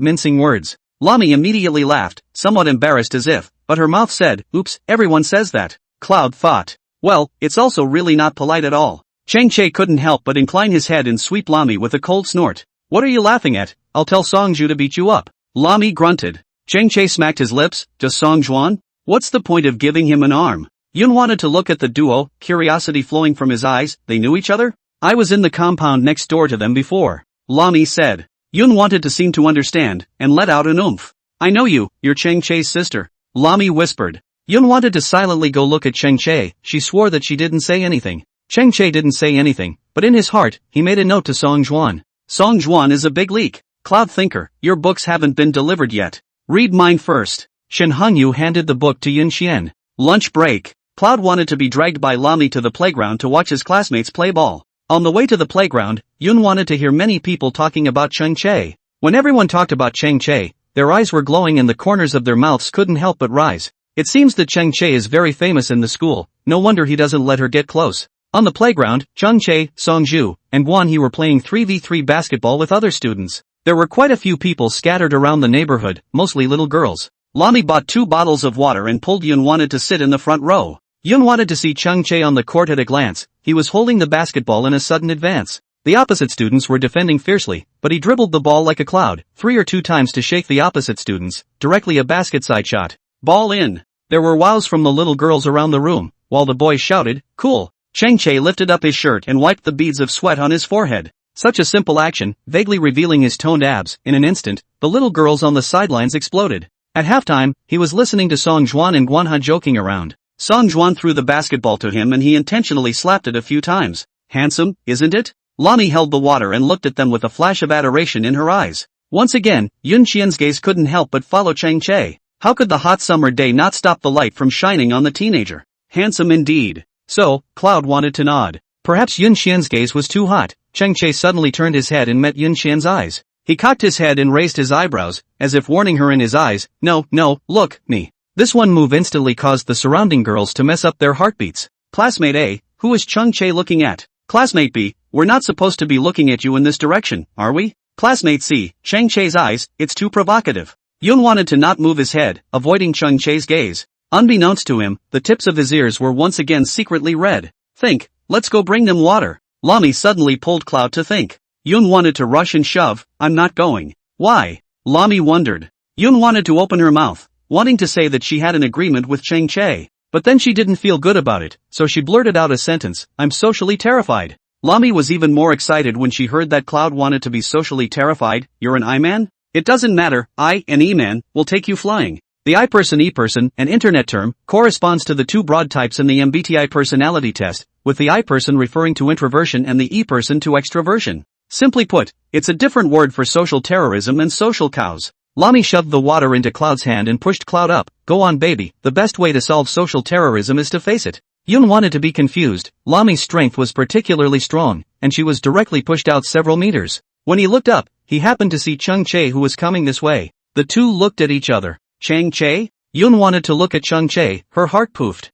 mincing words. Lami immediately laughed, somewhat embarrassed as if, but her mouth said, "Oops, everyone says that." Cloud thought. Well, it's also really not polite at all. Cheng Che couldn't help but incline his head and sweep Lami with a cold snort. "What are you laughing at? I'll tell Songju to beat you up." Lami grunted. Cheng Che smacked his lips. Does Songjuan? What's the point of giving him an arm? Yun wanted to look at the duo, curiosity flowing from his eyes. They knew each other? "I was in the compound next door to them before," Lami said. Yun wanted to seem to understand, and let out an oomph. "I know you, you're Cheng Che's sister," Lami whispered. Yun wanted to silently go look at Cheng Che. She swore that she didn't say anything. Cheng Che didn't say anything, but in his heart, he made a note to Song Juan. Song Juan is a big leak. Cloud thinker, your books haven't been delivered yet. Read mine first. Shen Hongyu handed the book to Yun Xian. Lunch break. Cloud wanted to be dragged by Lami to the playground to watch his classmates play ball. On the way to the playground, Yun wanted to hear many people talking about Cheng Che. When everyone talked about Cheng Che, their eyes were glowing and the corners of their mouths couldn't help but rise. It seems that Cheng Che is very famous in the school, no wonder he doesn't let her get close. On the playground, Cheng Che, Songju, and Guan He were playing 3v3 basketball with other students. There were quite a few people scattered around the neighborhood, mostly little girls. Lami bought 2 bottles of water and pulled Yun wanted to sit in the front row. Yun wanted to see Cheng Che on the court at a glance. He was holding the basketball in a sudden advance. The opposite students were defending fiercely, but he dribbled the ball like a cloud, 3 or 2 times to shake the opposite students, directly a basket side shot. Ball in. There were wows from the little girls around the room, while the boys shouted, "Cool." Cheng Che lifted up his shirt and wiped the beads of sweat on his forehead. Such a simple action, vaguely revealing his toned abs. In an instant, the little girls on the sidelines exploded. At halftime, he was listening to Song Juan and Guan He joking around. Song Juan threw the basketball to him and he intentionally slapped it a few times. Handsome, isn't it? Lami held the water and looked at them with a flash of adoration in her eyes. Once again, Yun Xian's gaze couldn't help but follow Cheng Che. How could the hot summer day not stop the light from shining on the teenager? Handsome indeed. So, Cloud wanted to nod. Perhaps Yun Xian's gaze was too hot. Cheng Che suddenly turned his head and met Yun Xian's eyes. He cocked his head and raised his eyebrows, as if warning her in his eyes, "No, look, me." This one move instantly caused the surrounding girls to mess up their heartbeats. Classmate A, who is Cheng Che looking at? Classmate B, we're not supposed to be looking at you in this direction, are we? Classmate C, Cheng Che's eyes, it's too provocative. Yun wanted to not move his head, avoiding Cheng Che's gaze. Unbeknownst to him, the tips of his ears were once again secretly red. Think, let's go bring them water. Lami suddenly pulled Cloud to think. Yun wanted to rush and shove, I'm not going. Why? Lami wondered. Yun wanted to open her mouth, wanting to say that she had an agreement with Cheng Che. But then she didn't feel good about it, so she blurted out a sentence, I'm socially terrified. Lami was even more excited when she heard that Cloud wanted to be socially terrified. You're an I-man? It doesn't matter, I, an E-man, will take you flying. The I-person E-person, an internet term, corresponds to the two broad types in the MBTI personality test, with the I-person referring to introversion and the E-person to extroversion. Simply put, it's a different word for social terrorism and social cows. Lami shoved the water into Cloud's hand and pushed Cloud up. Go on baby, the best way to solve social terrorism is to face it. Yun wanted to be confused. Lami's strength was particularly strong, and she was directly pushed out several meters. When he looked up, he happened to see Cheng Che who was coming this way. The two looked at each other. Cheng Che? Yun wanted to look at Cheng Che, her heart poofed.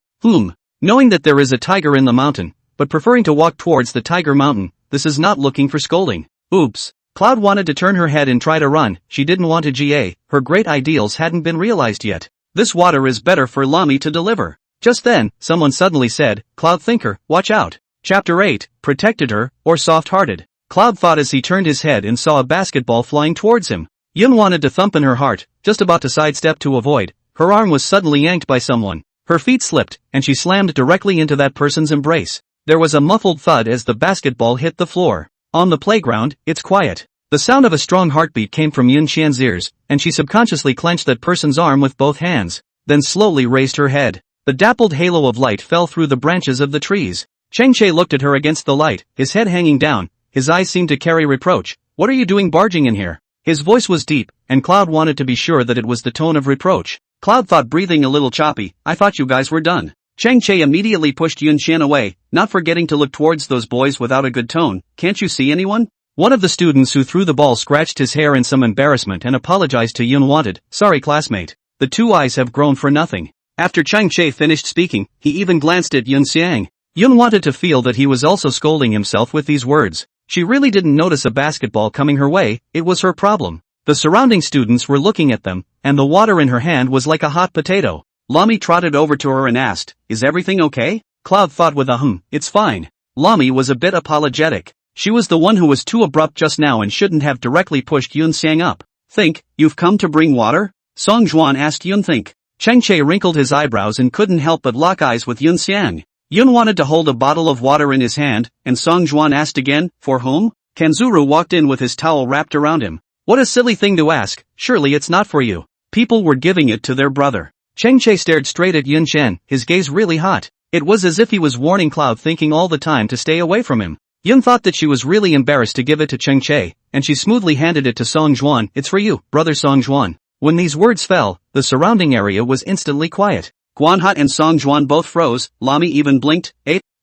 Knowing that there is a tiger in the mountain, but preferring to walk towards the tiger mountain, this is not looking for scolding. Oops. Cloud wanted to turn her head and try to run, she didn't want to GA, her great ideals hadn't been realized yet. This water is better for Lami to deliver. Just then, someone suddenly said, Cloud Thinker, watch out. Chapter 8, Protected Her, or Soft-Hearted. Cloud thought as he turned his head and saw a basketball flying towards him. Yun wanted to thump in her heart, just about to sidestep to avoid. Her arm was suddenly yanked by someone. Her feet slipped, and she slammed directly into that person's embrace. There was a muffled thud as the basketball hit the floor. On the playground, it's quiet. The sound of a strong heartbeat came from Yun Qian's ears, and she subconsciously clenched that person's arm with both hands, then slowly raised her head. The dappled halo of light fell through the branches of the trees. Cheng Che looked at her against the light, his head hanging down, his eyes seemed to carry reproach. What are you doing barging in here? His voice was deep, and Cloud wanted to be sure that it was the tone of reproach. Cloud thought, breathing a little choppy, I thought you guys were done. Cheng Che immediately pushed Yun Qian away, not forgetting to look towards those boys without a good tone. Can't you see anyone? One of the students who threw the ball scratched his hair in some embarrassment and apologized to Yun wanted, sorry classmate. The two eyes have grown for nothing. After Cheng Che finished speaking, he even glanced at Yun Xiang. Yun wanted to feel that he was also scolding himself with these words. She really didn't notice a basketball coming her way, it was her problem. The surrounding students were looking at them, and the water in her hand was like a hot potato. Lami trotted over to her and asked, is everything okay? Cloud thought with a it's fine. Lami was a bit apologetic. She was the one who was too abrupt just now and shouldn't have directly pushed Yun Xiang up. Think, you've come to bring water? Song Juan asked Yun. Think. Cheng Che wrinkled his eyebrows and couldn't help but lock eyes with Yun Xiang. Yun wanted to hold a bottle of water in his hand, and Song Juan asked again, for whom? Kanzuru walked in with his towel wrapped around him. What a silly thing to ask, surely it's not for you. People were giving it to their brother. Cheng Che stared straight at Yun Qian, his gaze really hot. It was as if he was warning Cloud, thinking all the time to stay away from him. Yun thought that she was really embarrassed to give it to Cheng Che, and she smoothly handed it to Song Juan. It's for you, brother Song Juan. When these words fell, the surrounding area was instantly quiet. Guanha and Song Juan both froze. Lami even blinked.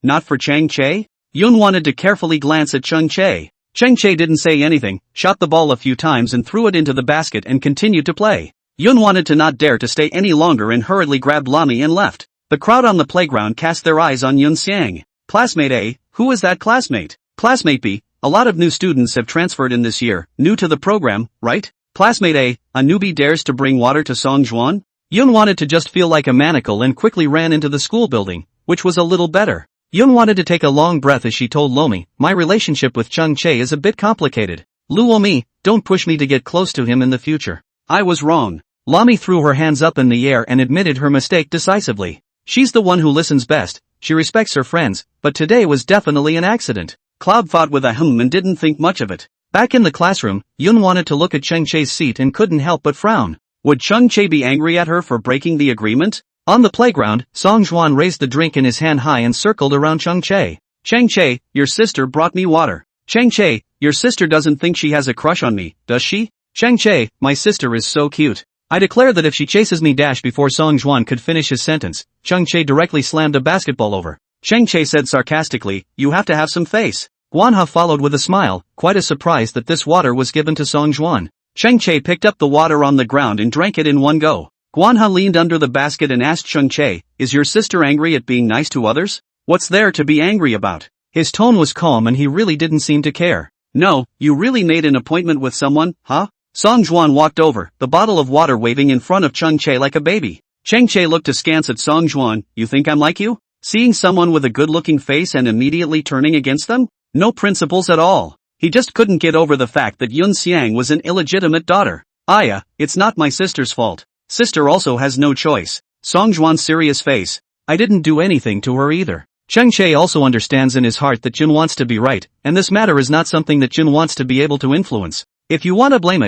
Not for Cheng Che? Yun wanted to carefully glance at Cheng Che. Cheng Che didn't say anything, shot the ball a few times and threw it into the basket and continued to play. Yun wanted to not dare to stay any longer and hurriedly grabbed Lami and left. The crowd on the playground cast their eyes on Yun Xiang. Classmate A, who is that classmate? Classmate B, a lot of new students have transferred in this year, new to the program, right? Classmate A newbie dares to bring water to Song Juan? Yun wanted to just feel like a manacle and quickly ran into the school building, which was a little better. Yun wanted to take a long breath as she told Lomi, my relationship with Cheng Che is a bit complicated. Luomi, don't push me to get close to him in the future. I was wrong. Lami threw her hands up in the air and admitted her mistake decisively. She's the one who listens best, she respects her friends, but today was definitely an accident. Cloud thought with a and didn't think much of it. Back in the classroom, Yun wanted to look at Cheng Che's seat and couldn't help but frown. Would Cheng Che be angry at her for breaking the agreement? On the playground, Song Juan raised the drink in his hand high and circled around Cheng Che. Cheng Che, your sister brought me water. Cheng Che, your sister doesn't think she has a crush on me, does she? Cheng Che, my sister is so cute. I declare that if she chases me before Song Juan could finish his sentence, Cheng Che directly slammed a basketball over. Cheng Che said sarcastically, you have to have some face. Guanha followed with a smile, quite as surprised that this water was given to Song Juan. Cheng Che picked up the water on the ground and drank it in one go. Guanha leaned under the basket and asked Cheng Che, is your sister angry at being nice to others? What's there to be angry about? His tone was calm and he really didn't seem to care. No, you really made an appointment with someone, huh? Song Juan walked over, the bottle of water waving in front of Cheng Che like a baby. Chang Che looked askance at Song Juan. You think I'm like you? Seeing someone with a good-looking face and immediately turning against them? No principles at all. He just couldn't get over the fact that Yun Xiang was an illegitimate daughter. Aya, it's not my sister's fault. Sister also has no choice. Song Juan's serious face. I didn't do anything to her either. Chang Che also understands in his heart that Jun wants to be right, and this matter is not something that Jun wants to be able to influence. If you want to blame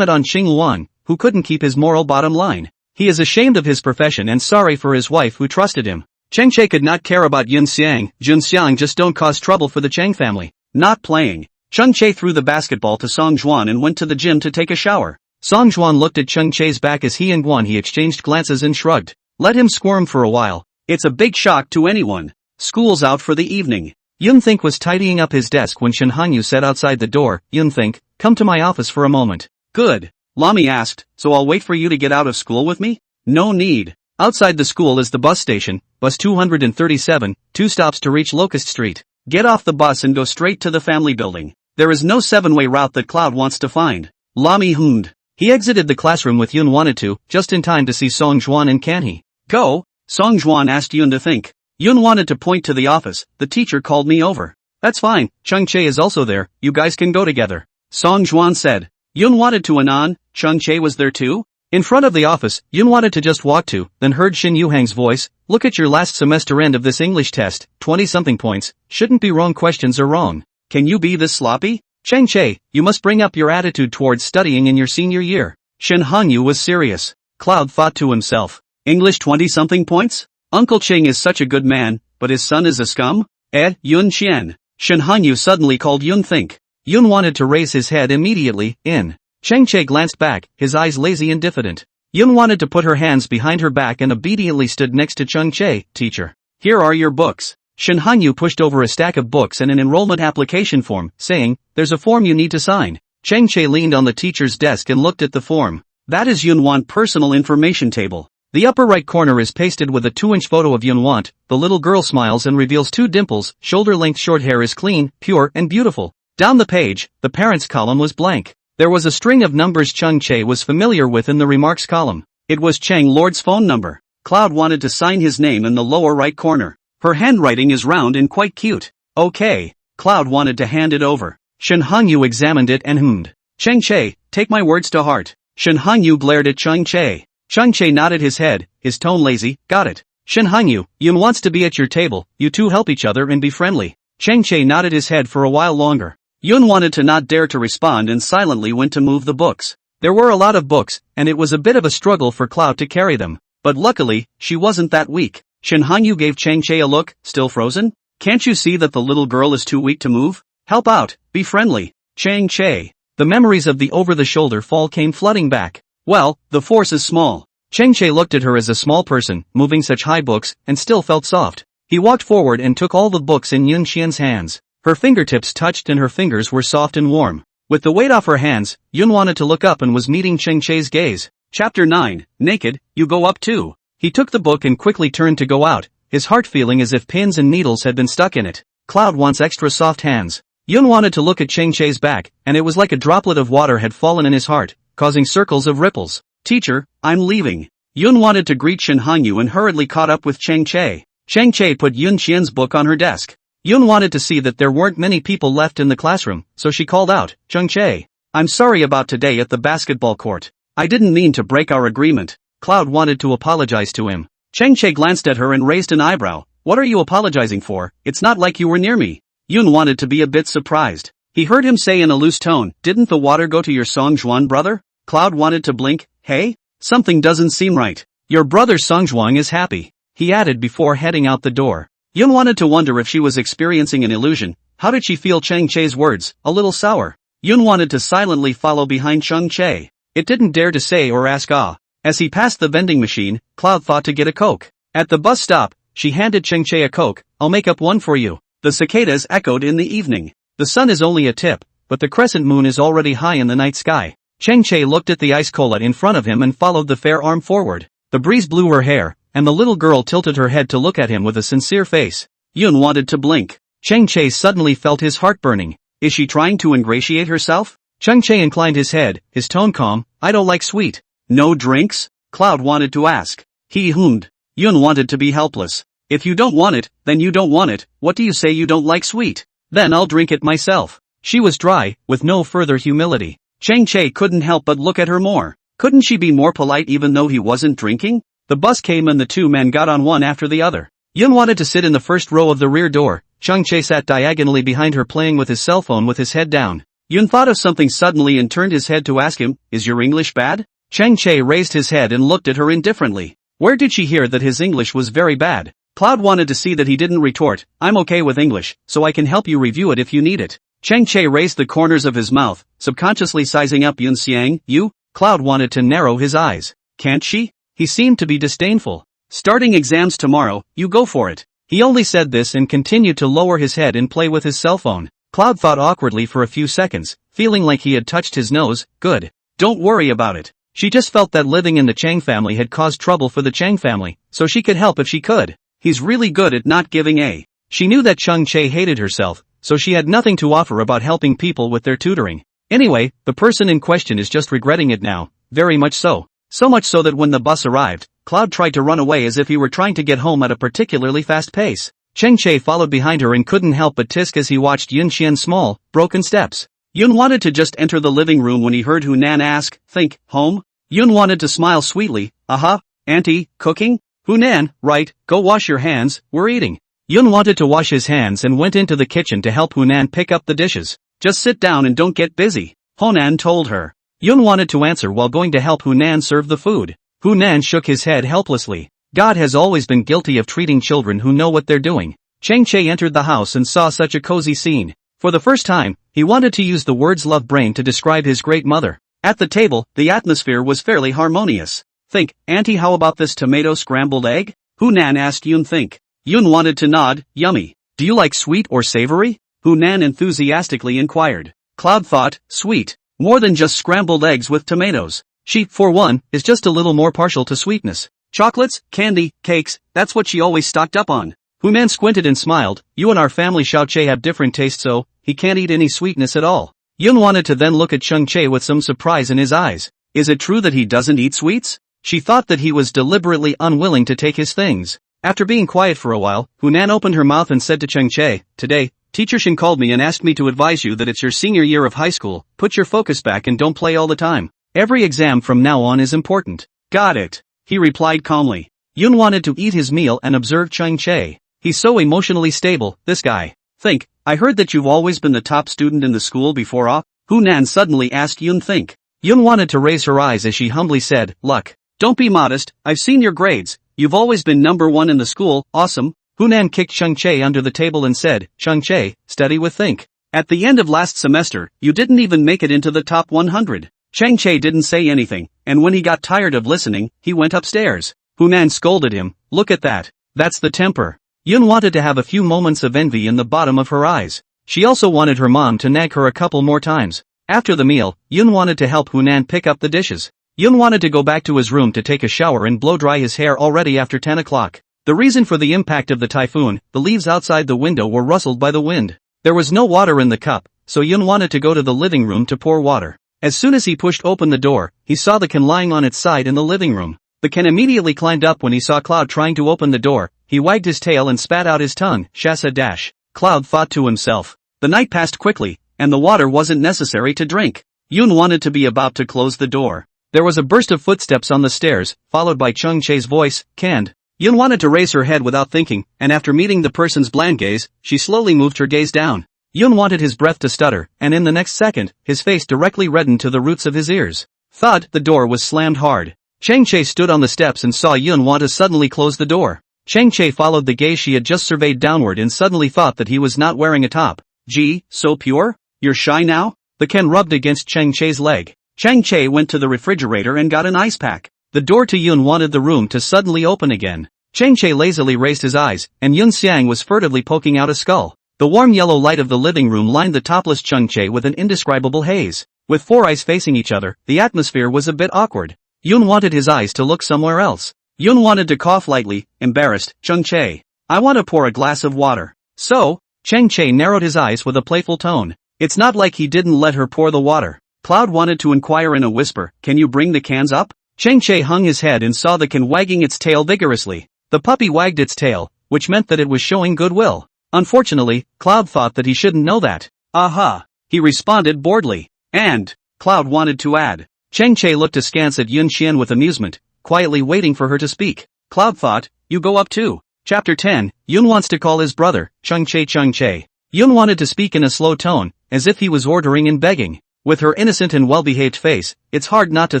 it on Xing Luan, who couldn't keep his moral bottom line. He is ashamed of his profession and sorry for his wife who trusted him. Chang Che could not care about Yun Xiang. Jun Xiang just don't cause trouble for the Chang family. Not playing. Chang Che threw the basketball to Song Juan and went to the gym to take a shower. Song Juan looked at Chang Che's back as he and Guan He exchanged glances and shrugged. Let him squirm for a while. It's a big shock to anyone. School's out for the evening. Yun Think was tidying up his desk when Shen Hanyu said outside the door, Yun Think, come to my office for a moment. Good. Lami asked, so I'll wait for you to get out of school with me? No need. Outside the school is the bus station, bus 237, 2 stops to reach Locust Street. Get off the bus and go straight to the family building. There is no 7-way route that Cloud wants to find. Lami hummed. He exited the classroom with Yun wanted to, just in time to see Song Juan and Can he go? Song Juan asked Yun to think. Yun wanted to point to the office. The teacher called me over. That's fine, Chang Che is also there, you guys can go together. Song Juan said. Yun wanted to anon, Chang Che was there too? In front of the office, Yun wanted to just walk to, then heard Shin Yuhang's voice, look at your last semester end of this English test, 20-something points, shouldn't be wrong questions are wrong. Can you be this sloppy? Chang Che, you must bring up your attitude towards studying in your senior year. Shin Hanyu was serious. Cloud thought to himself. English 20-something points? Uncle Ching is such a good man, but his son is a scum? Yun Qian. Shin Hanyu suddenly called Yun Think. Yun wanted to raise his head immediately, in. Chang Che glanced back, his eyes lazy and diffident. Yun wanted to put her hands behind her back and obediently stood next to Chang Che. Teacher. Here are your books. Shin Hanyu pushed over a stack of books and an enrollment application form, saying, there's a form you need to sign. Chang Che leaned on the teacher's desk and looked at the form. That is Yun Want personal information table. The upper right corner is pasted with a 2-inch photo of Yun Want. The little girl smiles and reveals 2 dimples, shoulder-length short hair is clean, pure, and beautiful. Down the page, the parents column was blank. There was a string of numbers Chang Che was familiar with in the remarks column. It was Chang Lord's phone number. Cloud wanted to sign his name in the lower right corner. Her handwriting is round and quite cute. Okay. Cloud wanted to hand it over. Shen Hanyu examined it and hummed. Chang Che, take my words to heart. Shen Hanyu glared at Chang Che. Chang Che nodded his head, his tone lazy, got it. Shen Hanyu, Yun wants to be at your table, you two help each other and be friendly. Chang Che nodded his head for a while longer. Yun wanted to not dare to respond and silently went to move the books. There were a lot of books, and it was a bit of a struggle for Cloud to carry them. But luckily, she wasn't that weak. Shen Hanyu gave Chang Che a look, still frozen? Can't you see that the little girl is too weak to move? Help out, be friendly. Chang Che. The memories of the over-the-shoulder fall came flooding back. Well, the force is small. Chang Che looked at her as a small person, moving such high books, and still felt soft. He walked forward and took all the books in Yun Xian's hands. Her fingertips touched and her fingers were soft and warm. With the weight off her hands, Yun wanted to look up and was meeting Chang Che's gaze. Chapter 9, Naked, you go up too. He took the book and quickly turned to go out, his heart feeling as if pins and needles had been stuck in it. Cloud wants extra soft hands. Yun wanted to look at Chang Che's back, and it was like a droplet of water had fallen in his heart, causing circles of ripples. Teacher, I'm leaving. Yun wanted to greet Shen Hanyu and hurriedly caught up with Chang Che. Chang Che put Yun Qian's book on her desk. Yun wanted to see that there weren't many people left in the classroom, so she called out, Chang Che. I'm sorry about today at the basketball court. I didn't mean to break our agreement. Cloud wanted to apologize to him. Chang Che glanced at her and raised an eyebrow. What are you apologizing for? It's not like you were near me. Yun wanted to be a bit surprised. He heard him say in a loose tone, didn't the water go to your Song Juan brother? Cloud wanted to blink. Hey? Something doesn't seem right. Your brother Song Juan is happy. He added before heading out the door. Yun wanted to wonder if she was experiencing an illusion. How did she feel Chang Che's words? A little sour. Yun wanted to silently follow behind Chang Che. It didn't dare to say or ask ah. As he passed the vending machine, Cloud thought to get a Coke. At the bus stop, she handed Chang Che a Coke. I'll make up one for you. The cicadas echoed in the evening. The sun is only a tip, but the crescent moon is already high in the night sky. Chang Che looked at the ice cola in front of him and followed the fair arm forward. The breeze blew her hair, and the little girl tilted her head to look at him with a sincere face. Yun wanted to blink. Chang Che suddenly felt his heart burning. Is she trying to ingratiate herself? Chang Che inclined his head, his tone calm. I don't like sweet. No drinks? Cloud wanted to ask. He hummed. Yun wanted to be helpless. If you don't want it, then you don't want it. What do you say you don't like sweet? Then I'll drink it myself. She was dry, with no further humility. Chang Che couldn't help but look at her more. Couldn't she be more polite even though he wasn't drinking? The bus came and the two men got on one after the other. Yun wanted to sit in the first row of the rear door. Chang Che sat diagonally behind her playing with his cell phone with his head down. Yun thought of something suddenly and turned his head to ask him, "Is your English bad?" Chang Che raised his head and looked at her indifferently. Where did she hear that his English was very bad? Cloud wanted to see that he didn't retort, "I'm okay with English, so I can help you review it if you need it." Chang Che raised the corners of his mouth, subconsciously sizing up Yun Xiang. "You?" Cloud wanted to narrow his eyes. "Can't she?" He seemed to be disdainful. "Starting exams tomorrow, you go for it." He only said this and continued to lower his head and play with his cell phone. Cloud thought awkwardly for a few seconds, feeling like he had touched his nose. Good. Don't worry about it. She just felt that living in the Chang family had caused trouble for the Chang family, so she could help if she could. He's really good at not giving a. She knew that Chang Che hated herself, so she had nothing to offer about helping people with their tutoring. Anyway, the person in question is just regretting it now, very much so. So much so that when the bus arrived, Cloud tried to run away as if he were trying to get home at a particularly fast pace. Chang Che followed behind her and couldn't help but tisk as he watched Yun Xian's small, broken steps. Yun wanted to just enter the living room when he heard Hunan ask, "Think, home?" Yun wanted to smile sweetly. "Aha, auntie, cooking?" "Hunan, right, go wash your hands, we're eating." Yun wanted to wash his hands and went into the kitchen to help Hunan pick up the dishes. "Just sit down and don't get busy," Hunan told her. Yun wanted to answer while going to help Hunan serve the food. Hunan shook his head helplessly. God has always been guilty of treating children who know what they're doing. Chang Che entered the house and saw such a cozy scene. For the first time, he wanted to use the words love brain to describe his great mother. At the table, the atmosphere was fairly harmonious. "Think, auntie, how about this tomato scrambled egg?" Hunan asked Yun. "Think." Yun wanted to nod. "Yummy. Do you like sweet or savory?" Hunan enthusiastically inquired. Cloud thought, sweet. More than just scrambled eggs with tomatoes. She, for one, is just a little more partial to sweetness. Chocolates, candy, cakes, that's what she always stocked up on. Hunan squinted and smiled. "You and our family Xiao Che have different tastes, so he can't eat any sweetness at all." Yun wanted to then look at Chang Che with some surprise in his eyes. Is it true that he doesn't eat sweets? She thought that he was deliberately unwilling to take his things. After being quiet for a while, Hunan opened her mouth and said to Chang Che, "Today, Teacher Shin called me and asked me to advise you that it's your senior year of high school. Put your focus back and don't play all the time. Every exam from now on is important." "Got it," he replied calmly. Yun wanted to eat his meal and observe Chang Che. He's so emotionally stable, this guy. "Think, I heard that you've always been the top student in the school before Hunan suddenly asked Yun. "Think." Yun wanted to raise her eyes as she humbly said, "Luck. Don't be modest, I've seen your grades. You've always been number one in the school, awesome." Hunan kicked Chang Che under the table and said, "Chang Che, study with think. At the end of last semester, you didn't even make it into the top 100. Chang Che didn't say anything, and when he got tired of listening, he went upstairs. Hunan scolded him, "Look at that. That's the temper." Yun wanted to have a few moments of envy in the bottom of her eyes. She also wanted her mom to nag her a couple more times. After the meal, Yun wanted to help Hunan pick up the dishes. Yun wanted to go back to his room to take a shower and blow-dry his hair already after 10 o'clock. The reason for the impact of the typhoon, the leaves outside the window were rustled by the wind. There was no water in the cup, so Yun wanted to go to the living room to pour water. As soon as he pushed open the door, he saw the can lying on its side in the living room. The can immediately climbed up when he saw Cloud trying to open the door. He wagged his tail and spat out his tongue. Shasa dash. Cloud thought to himself. The night passed quickly, and the water wasn't necessary to drink. Yun wanted to be about to close the door. There was a burst of footsteps on the stairs, followed by Chang Che's voice, "Canned." Yun wanted to raise her head without thinking, and after meeting the person's bland gaze, she slowly moved her gaze down. Yun wanted his breath to stutter, and in the next second, his face directly reddened to the roots of his ears. Thud, the door was slammed hard. Chang Che stood on the steps and saw Yun want to suddenly close the door. Chang Che followed the gaze she had just surveyed downward and suddenly thought that he was not wearing a top. "Gee, so pure? You're shy now?" The can rubbed against Chang Che's leg. Chang Che went to the refrigerator and got an ice pack. The door to Yun wanted the room to suddenly open again. Chang Che lazily raised his eyes, and Yun Xiang was furtively poking out a skull. The warm yellow light of the living room lined the topless Chang Che with an indescribable haze. With four eyes facing each other, the atmosphere was a bit awkward. Yun wanted his eyes to look somewhere else. Yun wanted to cough lightly, embarrassed. "Chang Che, I want to pour a glass of water." "So?" Chang Che narrowed his eyes with a playful tone. It's not like he didn't let her pour the water. Cloud wanted to inquire in a whisper, "Can you bring the cans up?" Chang Che hung his head and saw the can wagging its tail vigorously. The puppy wagged its tail, which meant that it was showing goodwill. Unfortunately, Cloud thought that he shouldn't know that. Aha! He responded boredly. And, Cloud wanted to add. Chang Che looked askance at Yun Xian with amusement, quietly waiting for her to speak. Cloud thought, you go up too. Chapter 10, Yun wants to call his brother, Chung Che Chung Che. Yun wanted to speak in a slow tone, as if he was ordering and begging. With her innocent and well-behaved face, it's hard not to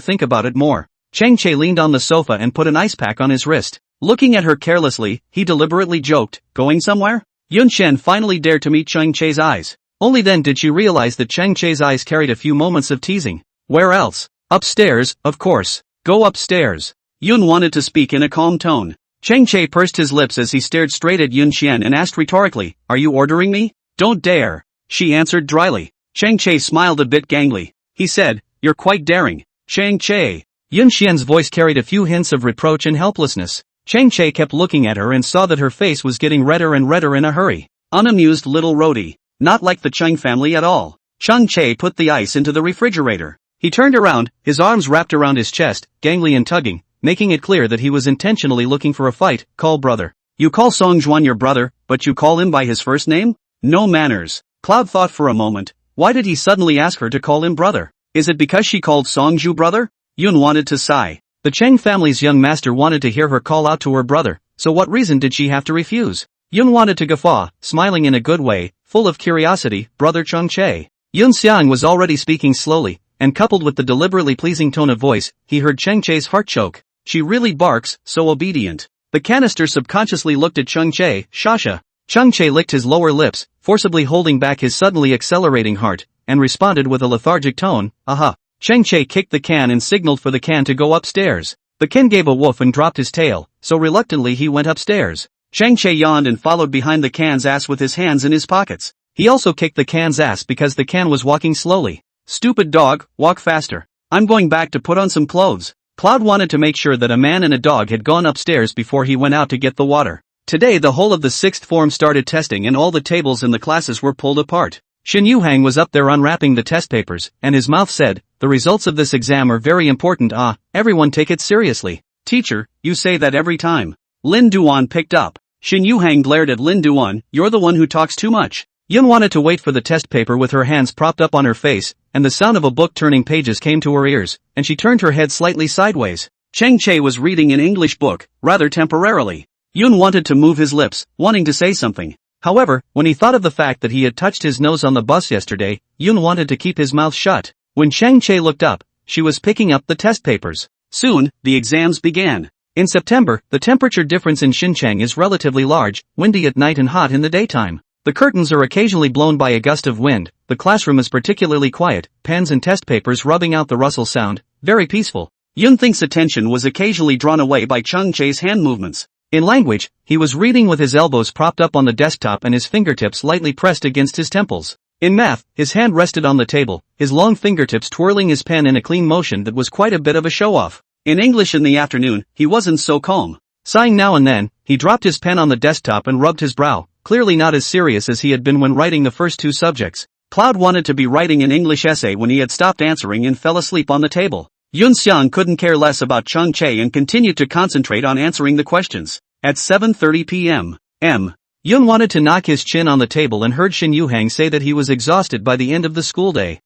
think about it more. Chang Che leaned on the sofa and put an ice pack on his wrist. Looking at her carelessly, he deliberately joked, going somewhere? Yun Xian finally dared to meet Chang Che's eyes. Only then did she realize that Chang Che's eyes carried a few moments of teasing. Where else? Upstairs, of course. Go upstairs. Yun wanted to speak in a calm tone. Chang Che pursed his lips as he stared straight at Yun Xian and asked rhetorically, are you ordering me? Don't dare. She answered dryly. Chang Che smiled a bit gangly. He said, you're quite daring. Chang Che. Yun Xian's voice carried a few hints of reproach and helplessness. Chang Che kept looking at her and saw that her face was getting redder and redder in a hurry. Unamused little roadie. Not like the Chung family at all. Chang Che put the ice into the refrigerator. He turned around, his arms wrapped around his chest, gangly and tugging, making it clear that he was intentionally looking for a fight. Call brother. You call Song Juan your brother, but you call him by his first name? No manners. Cloud thought for a moment. Why did he suddenly ask her to call him brother? Is it because she called Songju brother? Yun wanted to sigh. The Cheng family's young master wanted to hear her call out to her brother, so what reason did she have to refuse? Yun wanted to guffaw, smiling in a good way, full of curiosity. Brother Chung Che. Yun Xiang was already speaking slowly, and coupled with the deliberately pleasing tone of voice, he heard Cheng Che's heart choke. She really barks, so obedient. The canister subconsciously looked at Chung Che. Shasha. Chung Che licked his lower lips, forcibly holding back his suddenly accelerating heart, and responded with a lethargic tone, aha. Cheng Che kicked the can and signaled for the can to go upstairs. The can gave a woof and dropped his tail, so reluctantly he went upstairs. Cheng Che yawned and followed behind the can's ass with his hands in his pockets. He also kicked the can's ass because the can was walking slowly. Stupid dog, walk faster. I'm going back to put on some clothes. Cloud wanted to make sure that a man and a dog had gone upstairs before he went out to get the water. Today the whole of the sixth form started testing and all the tables in the classes were pulled apart. Shin Yuhang was up there unwrapping the test papers, and his mouth said, the results of this exam are very important. Everyone take it seriously. Teacher, you say that every time. Lin Duan picked up. Shin Yuhang glared at Lin Duan, you're the one who talks too much. Yun wanted to wait for the test paper with her hands propped up on her face, and the sound of a book turning pages came to her ears, and she turned her head slightly sideways. Cheng Che was reading an English book, rather temporarily. Yun wanted to move his lips, wanting to say something. However, when he thought of the fact that he had touched his nose on the bus yesterday, Yun wanted to keep his mouth shut. When Cheng Che looked up, she was picking up the test papers. Soon, the exams began. In September, the temperature difference in Xinjiang is relatively large, windy at night and hot in the daytime. The curtains are occasionally blown by a gust of wind, the classroom is particularly quiet, pens and test papers rubbing out the rustle sound, very peaceful. Yun thinks attention was occasionally drawn away by Cheng Che's hand movements. In language, he was reading with his elbows propped up on the desktop and his fingertips lightly pressed against his temples. In math, his hand rested on the table, his long fingertips twirling his pen in a clean motion that was quite a bit of a show-off. In English in the afternoon, he wasn't so calm. Sighing now and then, he dropped his pen on the desktop and rubbed his brow, clearly not as serious as he had been when writing the first two subjects. Cloud wanted to be writing an English essay when he had stopped answering and fell asleep on the table. Yun Xiang couldn't care less about Cheng Che and continued to concentrate on answering the questions. At 7:30 p.m. Yun wanted to knock his chin on the table and heard Shin Yuhang say that he was exhausted by the end of the school day.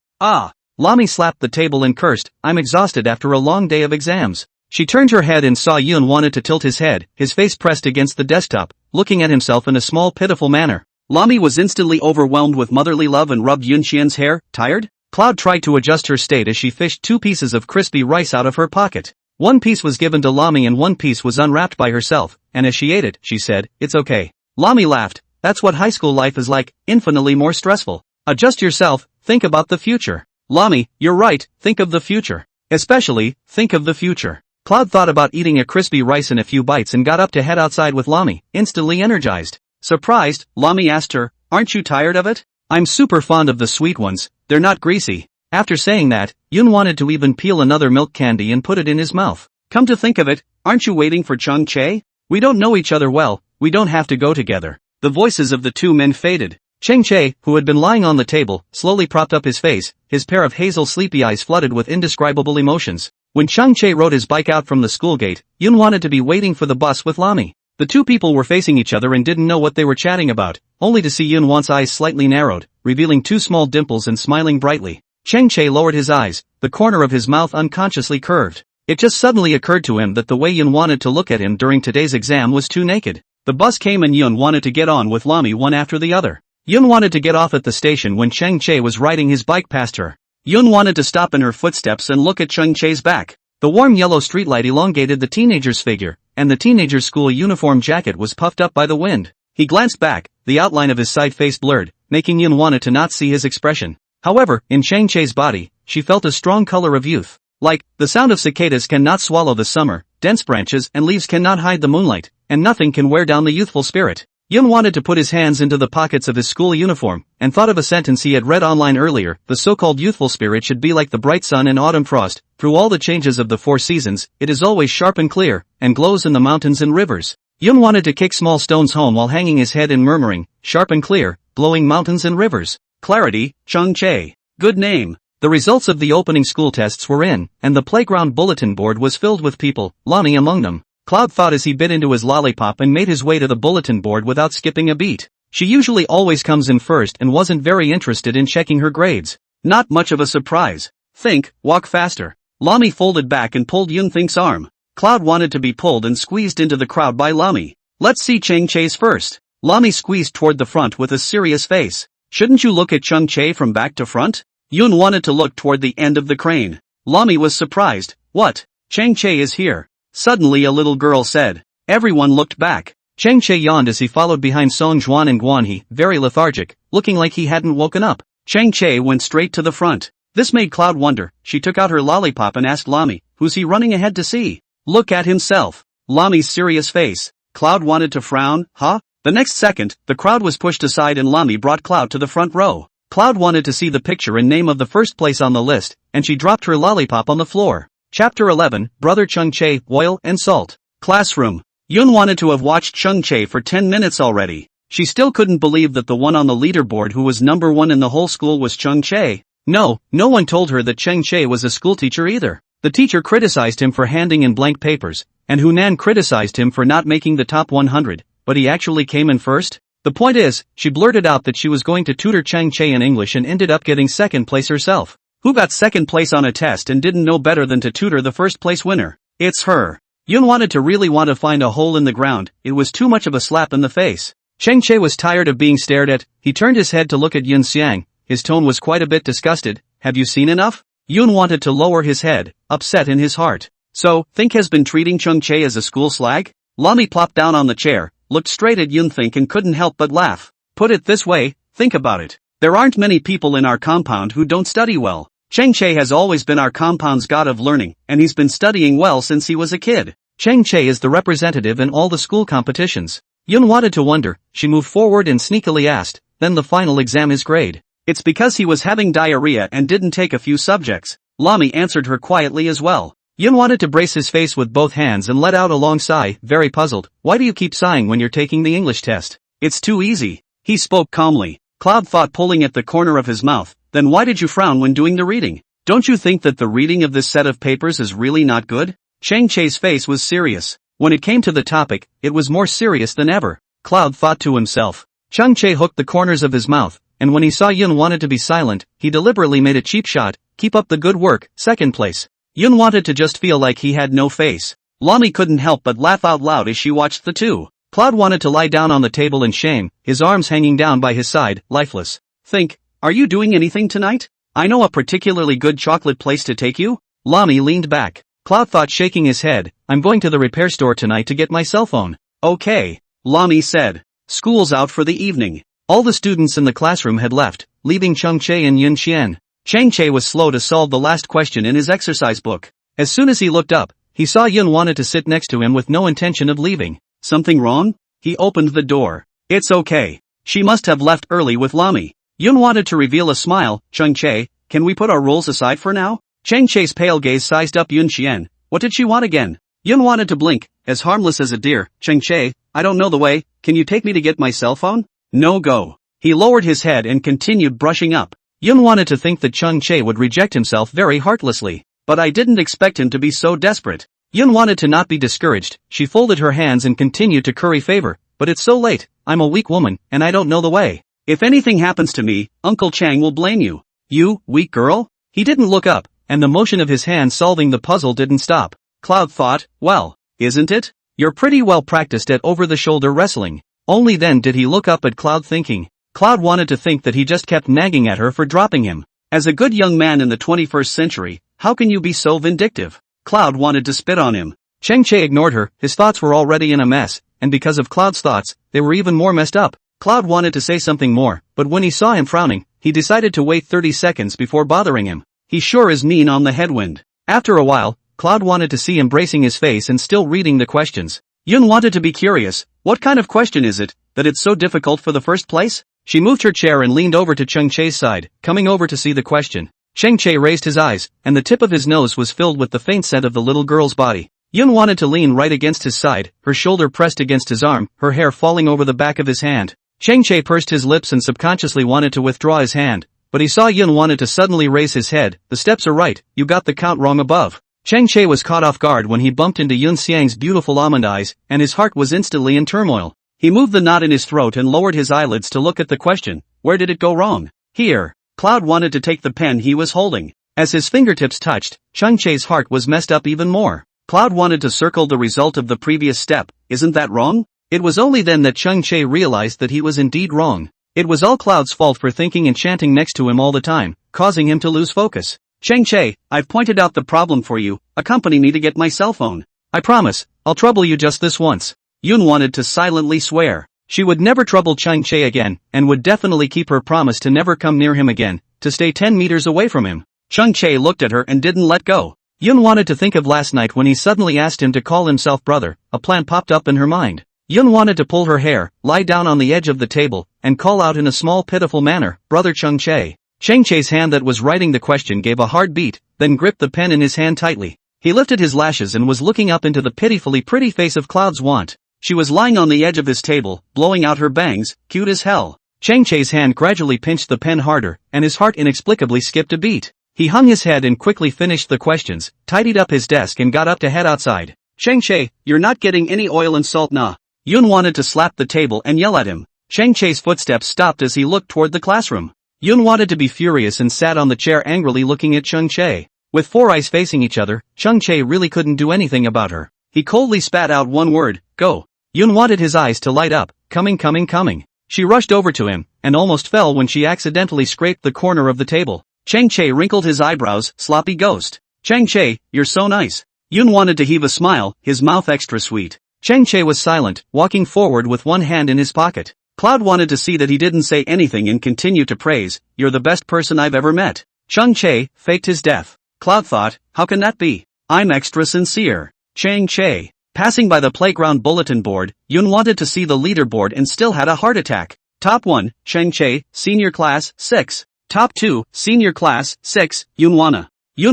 Lami slapped the table and cursed, I'm exhausted after a long day of exams. She turned her head and saw Yun wanted to tilt his head, his face pressed against the desktop, looking at himself in a small pitiful manner. Lami was instantly overwhelmed with motherly love and rubbed Yun Xian's hair. Tired? Cloud tried to adjust her state as she fished 2 pieces of crispy rice out of her pocket. 1 piece was given to Lami and 1 piece was unwrapped by herself, and as she ate it, she said, it's okay. Lami laughed, that's what high school life is like, infinitely more stressful. Adjust yourself, think about the future. Lami, you're right, think of the future. Especially, think of the future. Cloud thought about eating a crispy rice in a few bites and got up to head outside with Lami, instantly energized. Surprised, Lami asked her, aren't you tired of it? I'm super fond of the sweet ones, they're not greasy. After saying that, Yun wanted to even peel another milk candy and put it in his mouth. Come to think of it, aren't you waiting for Cheng Che? We don't know each other well, we don't have to go together. The voices of the 2 men faded. Cheng Che, who had been lying on the table, slowly propped up his face, his pair of hazel sleepy eyes flooded with indescribable emotions. When Chung Chae rode his bike out from the school gate, Yun wanted to be waiting for the bus with Lami. The two people were facing each other and didn't know what they were chatting about, only to see Yun Wan's eyes slightly narrowed, revealing two small dimples and smiling brightly. Chang Chae lowered his eyes, the corner of his mouth unconsciously curved. It just suddenly occurred to him that the way Yun wanted to look at him during today's exam was too naked. The bus came and Yun wanted to get on with Lami one after the other. Yun wanted to get off at the station when Chang Chae was riding his bike past her. Yun wanted to stop in her footsteps and look at Chang Chae's back. The warm yellow streetlight elongated the teenager's figure, and the teenager's school uniform jacket was puffed up by the wind. He glanced back, the outline of his side face blurred, making Yun wanted to not see his expression. However, in Chang Chae's body, she felt a strong color of youth. Like, the sound of cicadas cannot swallow the summer, dense branches and leaves cannot hide the moonlight, and nothing can wear down the youthful spirit. Yun wanted to put his hands into the pockets of his school uniform, and thought of a sentence he had read online earlier: the so-called youthful spirit should be like the bright sun in autumn frost. Through all the changes of the 4 seasons, it is always sharp and clear, and glows in the mountains and rivers. Yun wanted to kick small stones home while hanging his head and murmuring, sharp and clear, glowing mountains and rivers. Clarity, Chung Chae. Good name. The results of the opening school tests were in, and the playground bulletin board was filled with people, Lami among them. Cloud thought as he bit into his lollipop and made his way to the bulletin board without skipping a beat. She usually always comes in first and wasn't very interested in checking her grades. Not much of a surprise. Think, walk faster. Lami folded back and pulled Yun Think's arm. Cloud wanted to be pulled and squeezed into the crowd by Lami. Let's see Chang Chae's first. Lami squeezed toward the front with a serious face. Shouldn't you look at Chung Chae from back to front? Yun wanted to look toward the end of the crane. Lami was surprised. What? Chang Chae is here. Suddenly a little girl said. Everyone looked back. Chang Chae yawned as he followed behind Song Juan and Guan He, very lethargic, looking like he hadn't woken up. Chang Chae went straight to the front. This made Cloud wonder. She took out her lollipop and asked Lami, who's he running ahead to see? Look at himself. Lami's serious face. Cloud wanted to frown, huh? The next second, the crowd was pushed aside and Lami brought Cloud to the front row. Cloud wanted to see the picture and name of the first place on the list, and she dropped her lollipop on the floor. Chapter 11, Brother Chung Chae, Oil and Salt. Classroom. Yun wanted to have watched Chung Chae for 10 minutes already. She still couldn't believe that the one on the leaderboard who was number 1 in the whole school was Chung Chae. No one told her that Chung Chae was a schoolteacher either. The teacher criticized him for handing in blank papers, and Hunan criticized him for not making the top 100, but he actually came in first? The point is, she blurted out that she was going to tutor Chung Chae in English and ended up getting second place herself. Who got second place on a test and didn't know better than to tutor the first place winner? It's her. Yun wanted to find a hole in the ground. It was too much of a slap in the face. Chang Chae was tired of being stared at. He turned his head to look at Yun Xiang. His tone was quite a bit disgusted. Have you seen enough? Yun wanted to lower his head, upset in his heart. So, Think has been treating Chung Chae as a school slag? Lami plopped down on the chair, looked straight at Yun Think and couldn't help but laugh. Put it this way, think about it. There aren't many people in our compound who don't study well. Chang Chae has always been our compound's god of learning, and he's been studying well since he was a kid. Chang Chae is the representative in all the school competitions. Yun wanted to wonder. She moved forward and sneakily asked, then the final exam is grade. It's because he was having diarrhea and didn't take a few subjects. Lami answered her quietly as well. Yun wanted to brace his face with both hands and let out a long sigh, very puzzled. Why do you keep sighing when you're taking the English test? It's too easy. He spoke calmly. Cloud thought, pulling at the corner of his mouth. Then why did you frown when doing the reading? Don't you think that the reading of this set of papers is really not good? Chang Chae's face was serious. When it came to the topic, it was more serious than ever. Cloud thought to himself. Chung Chae hooked the corners of his mouth, and when he saw Yun wanted to be silent, he deliberately made a cheap shot. Keep up the good work, second place. Yun wanted to just feel like he had no face. Lami couldn't help but laugh out loud as she watched the two. Cloud wanted to lie down on the table in shame, his arms hanging down by his side, lifeless. Think. Are you doing anything tonight? I know a particularly good chocolate place to take you. Lami leaned back. Cloud thought, shaking his head. I'm going to the repair store tonight to get my cell phone. Okay. Lami said. School's out for the evening. All the students in the classroom had left, leaving Chung Chae and Yun Xian. Chang Chae was slow to solve the last question in his exercise book. As soon as he looked up, he saw Yun wanted to sit next to him with no intention of leaving. Something wrong? He opened the door. It's okay. She must have left early with Lami. Yun wanted to reveal a smile. Chung Chae, can we put our roles aside for now? Chang Chae's pale gaze sized up Yun Xian. What did she want again? Yun wanted to blink, as harmless as a deer. Chung Chae, I don't know the way, can you take me to get my cell phone? No go. He lowered his head and continued brushing up. Yun wanted to think that Chung Chae would reject himself very heartlessly. but I didn't expect him to be so desperate. Yun wanted to not be discouraged. She folded her hands and continued to curry favor. But it's so late, I'm a weak woman, and I don't know the way. If anything happens to me, Uncle Chang will blame you. You, weak girl? He didn't look up, and the motion of his hand solving the puzzle didn't stop. Cloud thought, well, isn't it? You're pretty well practiced at over-the-shoulder wrestling. Only then did he look up at Cloud thinking. Cloud wanted to think that he just kept nagging at her for dropping him. As a good young man in the 21st century, how can you be so vindictive? Cloud wanted to spit on him. Cheng Che ignored her, his thoughts were already in a mess, and because of Cloud's thoughts, they were even more messed up. Cloud wanted to say something more, but when he saw him frowning, he decided to wait 30 seconds before bothering him. He sure is mean on the headwind. After a while, Cloud wanted to see him bracing his face and still reading the questions. Yun wanted to be curious. What kind of question is it, that it's so difficult for the first place? She moved her chair and leaned over to Cheng Che's side, coming over to see the question. Cheng Che raised his eyes, and the tip of his nose was filled with the faint scent of the little girl's body. Yun wanted to lean right against his side, her shoulder pressed against his arm, her hair falling over the back of his hand. Cheng Che pursed his lips and subconsciously wanted to withdraw his hand, but he saw Yun wanted to suddenly raise his head. The steps are right, you got the count wrong above. Cheng Che was caught off guard when he bumped into Yun Xiang's beautiful almond eyes, and his heart was instantly in turmoil. He moved the knot in his throat and lowered his eyelids to look at the question. Where did it go wrong? Here. Cloud wanted to take the pen he was holding. As his fingertips touched, Cheng Che's heart was messed up even more. Cloud wanted to circle the result of the previous step. Isn't that wrong? It was only then that Cheng Che realized that he was indeed wrong. It was all Cloud's fault for thinking and chanting next to him all the time, causing him to lose focus. Cheng Che, I've pointed out the problem for you. Accompany me to get my cell phone. I promise, I'll trouble you just this once. Yun wanted to silently swear. She would never trouble Cheng Che again, and would definitely keep her promise to never come near him again, to stay 10 meters away from him. Cheng Che looked at her and didn't let go. Yun wanted to think of last night when he suddenly asked him to call himself brother. A plan popped up in her mind. Yun wanted to pull her hair, lie down on the edge of the table, and call out in a small pitiful manner, Brother Cheng Che. Cheng Che's hand that was writing the question gave a hard beat, then gripped the pen in his hand tightly. He lifted his lashes and was looking up into the pitifully pretty face of Cloud's want. She was lying on the edge of his table, blowing out her bangs, cute as hell. Cheng Che's hand gradually pinched the pen harder, and his heart inexplicably skipped a beat. He hung his head and quickly finished the questions, tidied up his desk and got up to head outside. Cheng Che, you're not getting any oil and salt nah. Yun wanted to slap the table and yell at him. Cheng Che's footsteps stopped as he looked toward the classroom. Yun wanted to be furious and sat on the chair angrily looking at Cheng Che. With four eyes facing each other, Cheng Che really couldn't do anything about her. He coldly spat out one word, go. Yun wanted his eyes to light up, coming. She rushed over to him, and almost fell when she accidentally scraped the corner of the table. Cheng Che wrinkled his eyebrows, sloppy ghost. Cheng Che, you're so nice. Yun wanted to heave a smile, his mouth extra sweet. Cheng Che was silent, walking forward with one hand in his pocket. Cloud wanted to see that he didn't say anything and continued to praise, you're the best person I've ever met. Cheng Che faked his death. Cloud thought, how can that be? I'm extra sincere. Cheng Che. Passing by the playground bulletin board, Yun wanted to see the leaderboard and still had a heart attack. Top 1, Cheng Che, Senior Class, 6. Top 2, Senior Class, 6, Yun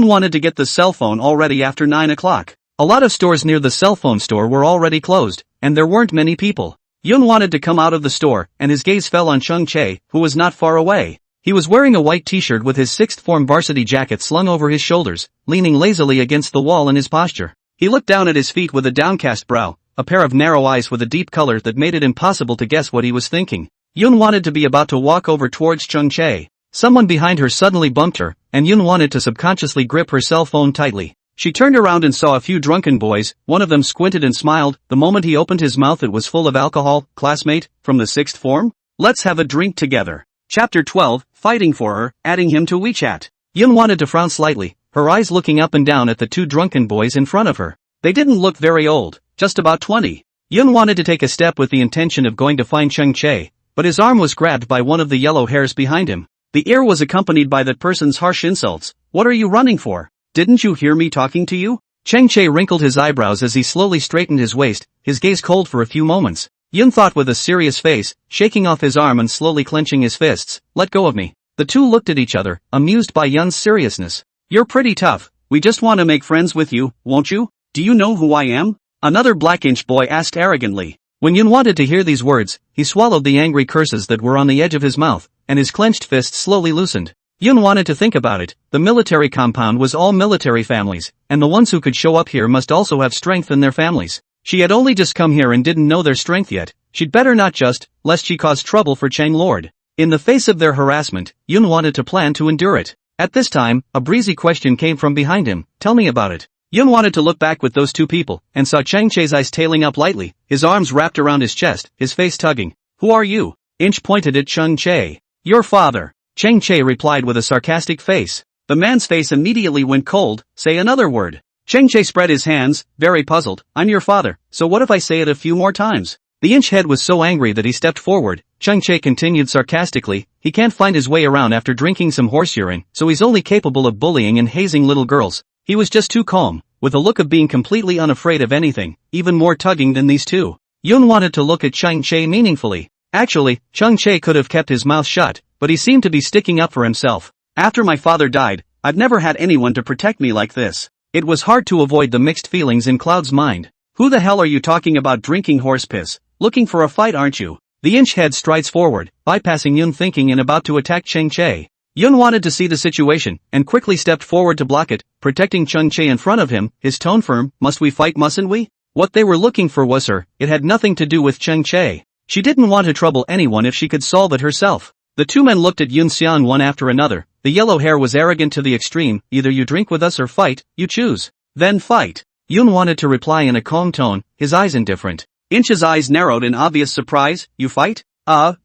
wanted to get the cell phone already after 9 o'clock. A lot of stores near the cell phone store were already closed, and there weren't many people. Yun wanted to come out of the store, and his gaze fell on Cheng Che, who was not far away. He was wearing a white t-shirt with his sixth form varsity jacket slung over his shoulders, leaning lazily against the wall in his posture. He looked down at his feet with a downcast brow, a pair of narrow eyes with a deep color that made it impossible to guess what he was thinking. Yun wanted to be about to walk over towards Cheng Che. Someone behind her suddenly bumped her, and Yun wanted to subconsciously grip her cell phone tightly. She turned around and saw a few drunken boys. One of them squinted and smiled. The moment he opened his mouth it was full of alcohol. Classmate, from the sixth form? Let's have a drink together. Chapter 12, Fighting for her, adding him to WeChat. Yun wanted to frown slightly, her eyes looking up and down at the two drunken boys in front of her. They didn't look very old, just about 20. Yun wanted to take a step with the intention of going to find Cheng Che, but his arm was grabbed by one of the yellow hairs behind him. The ear was accompanied by that person's harsh insults. What are you running for? Didn't you hear me talking to you? Cheng Che wrinkled his eyebrows as he slowly straightened his waist, his gaze cold for a few moments. Yun thought with a serious face, shaking off his arm and slowly clenching his fists, let go of me. The two looked at each other, amused by Yun's seriousness. You're pretty tough. We just want to make friends with you, won't you? Do you know who I am? Another Blackinch boy asked arrogantly. When Yun wanted to hear these words, he swallowed the angry curses that were on the edge of his mouth, and his clenched fist slowly loosened. Yun wanted to think about it. The military compound was all military families, and the ones who could show up here must also have strength in their families. She had only just come here and didn't know their strength yet. She'd better not just, lest she cause trouble for Chang Lord. In the face of their harassment, Yun wanted to plan to endure it. At this time, a breezy question came from behind him. Tell me about it. Yun wanted to look back with those two people, and saw Chang Che's eyes tailing up lightly, his arms wrapped around his chest, his face tugging. Who are you? Inch pointed at Chang Che. Your father. Chang Che replied with a sarcastic face. The man's face immediately went cold. Say another word. Chang Che spread his hands, very puzzled. I'm your father, so what if I say it a few more times? The inch head was so angry that he stepped forward. Chang Che continued sarcastically, he can't find his way around after drinking some horse urine, so he's only capable of bullying and hazing little girls. He was just too calm, with a look of being completely unafraid of anything, even more tugging than these two. Yun wanted to look at Chang Che meaningfully. Actually, Chang Che could have kept his mouth shut, but he seemed to be sticking up for himself. After my father died, I've never had anyone to protect me like this. It was hard to avoid the mixed feelings in Cloud's mind. Who the hell are you talking about drinking horse piss? Looking for a fight, aren't you? The inch head strides forward, bypassing Yun thinking and about to attack Chang Che. Yun wanted to see the situation, and quickly stepped forward to block it, protecting Chang Che in front of him, his tone firm. Must we fight, mustn't we? What they were looking for was her. It had nothing to do with Chang Che. She didn't want to trouble anyone if she could solve it herself. The two men looked at Yun Xiang one after another. The yellow hair was arrogant to the extreme. Either you drink with us or fight, you choose. Then fight. Yun wanted to reply in a calm tone, his eyes indifferent. Inch's eyes narrowed in obvious surprise. You fight?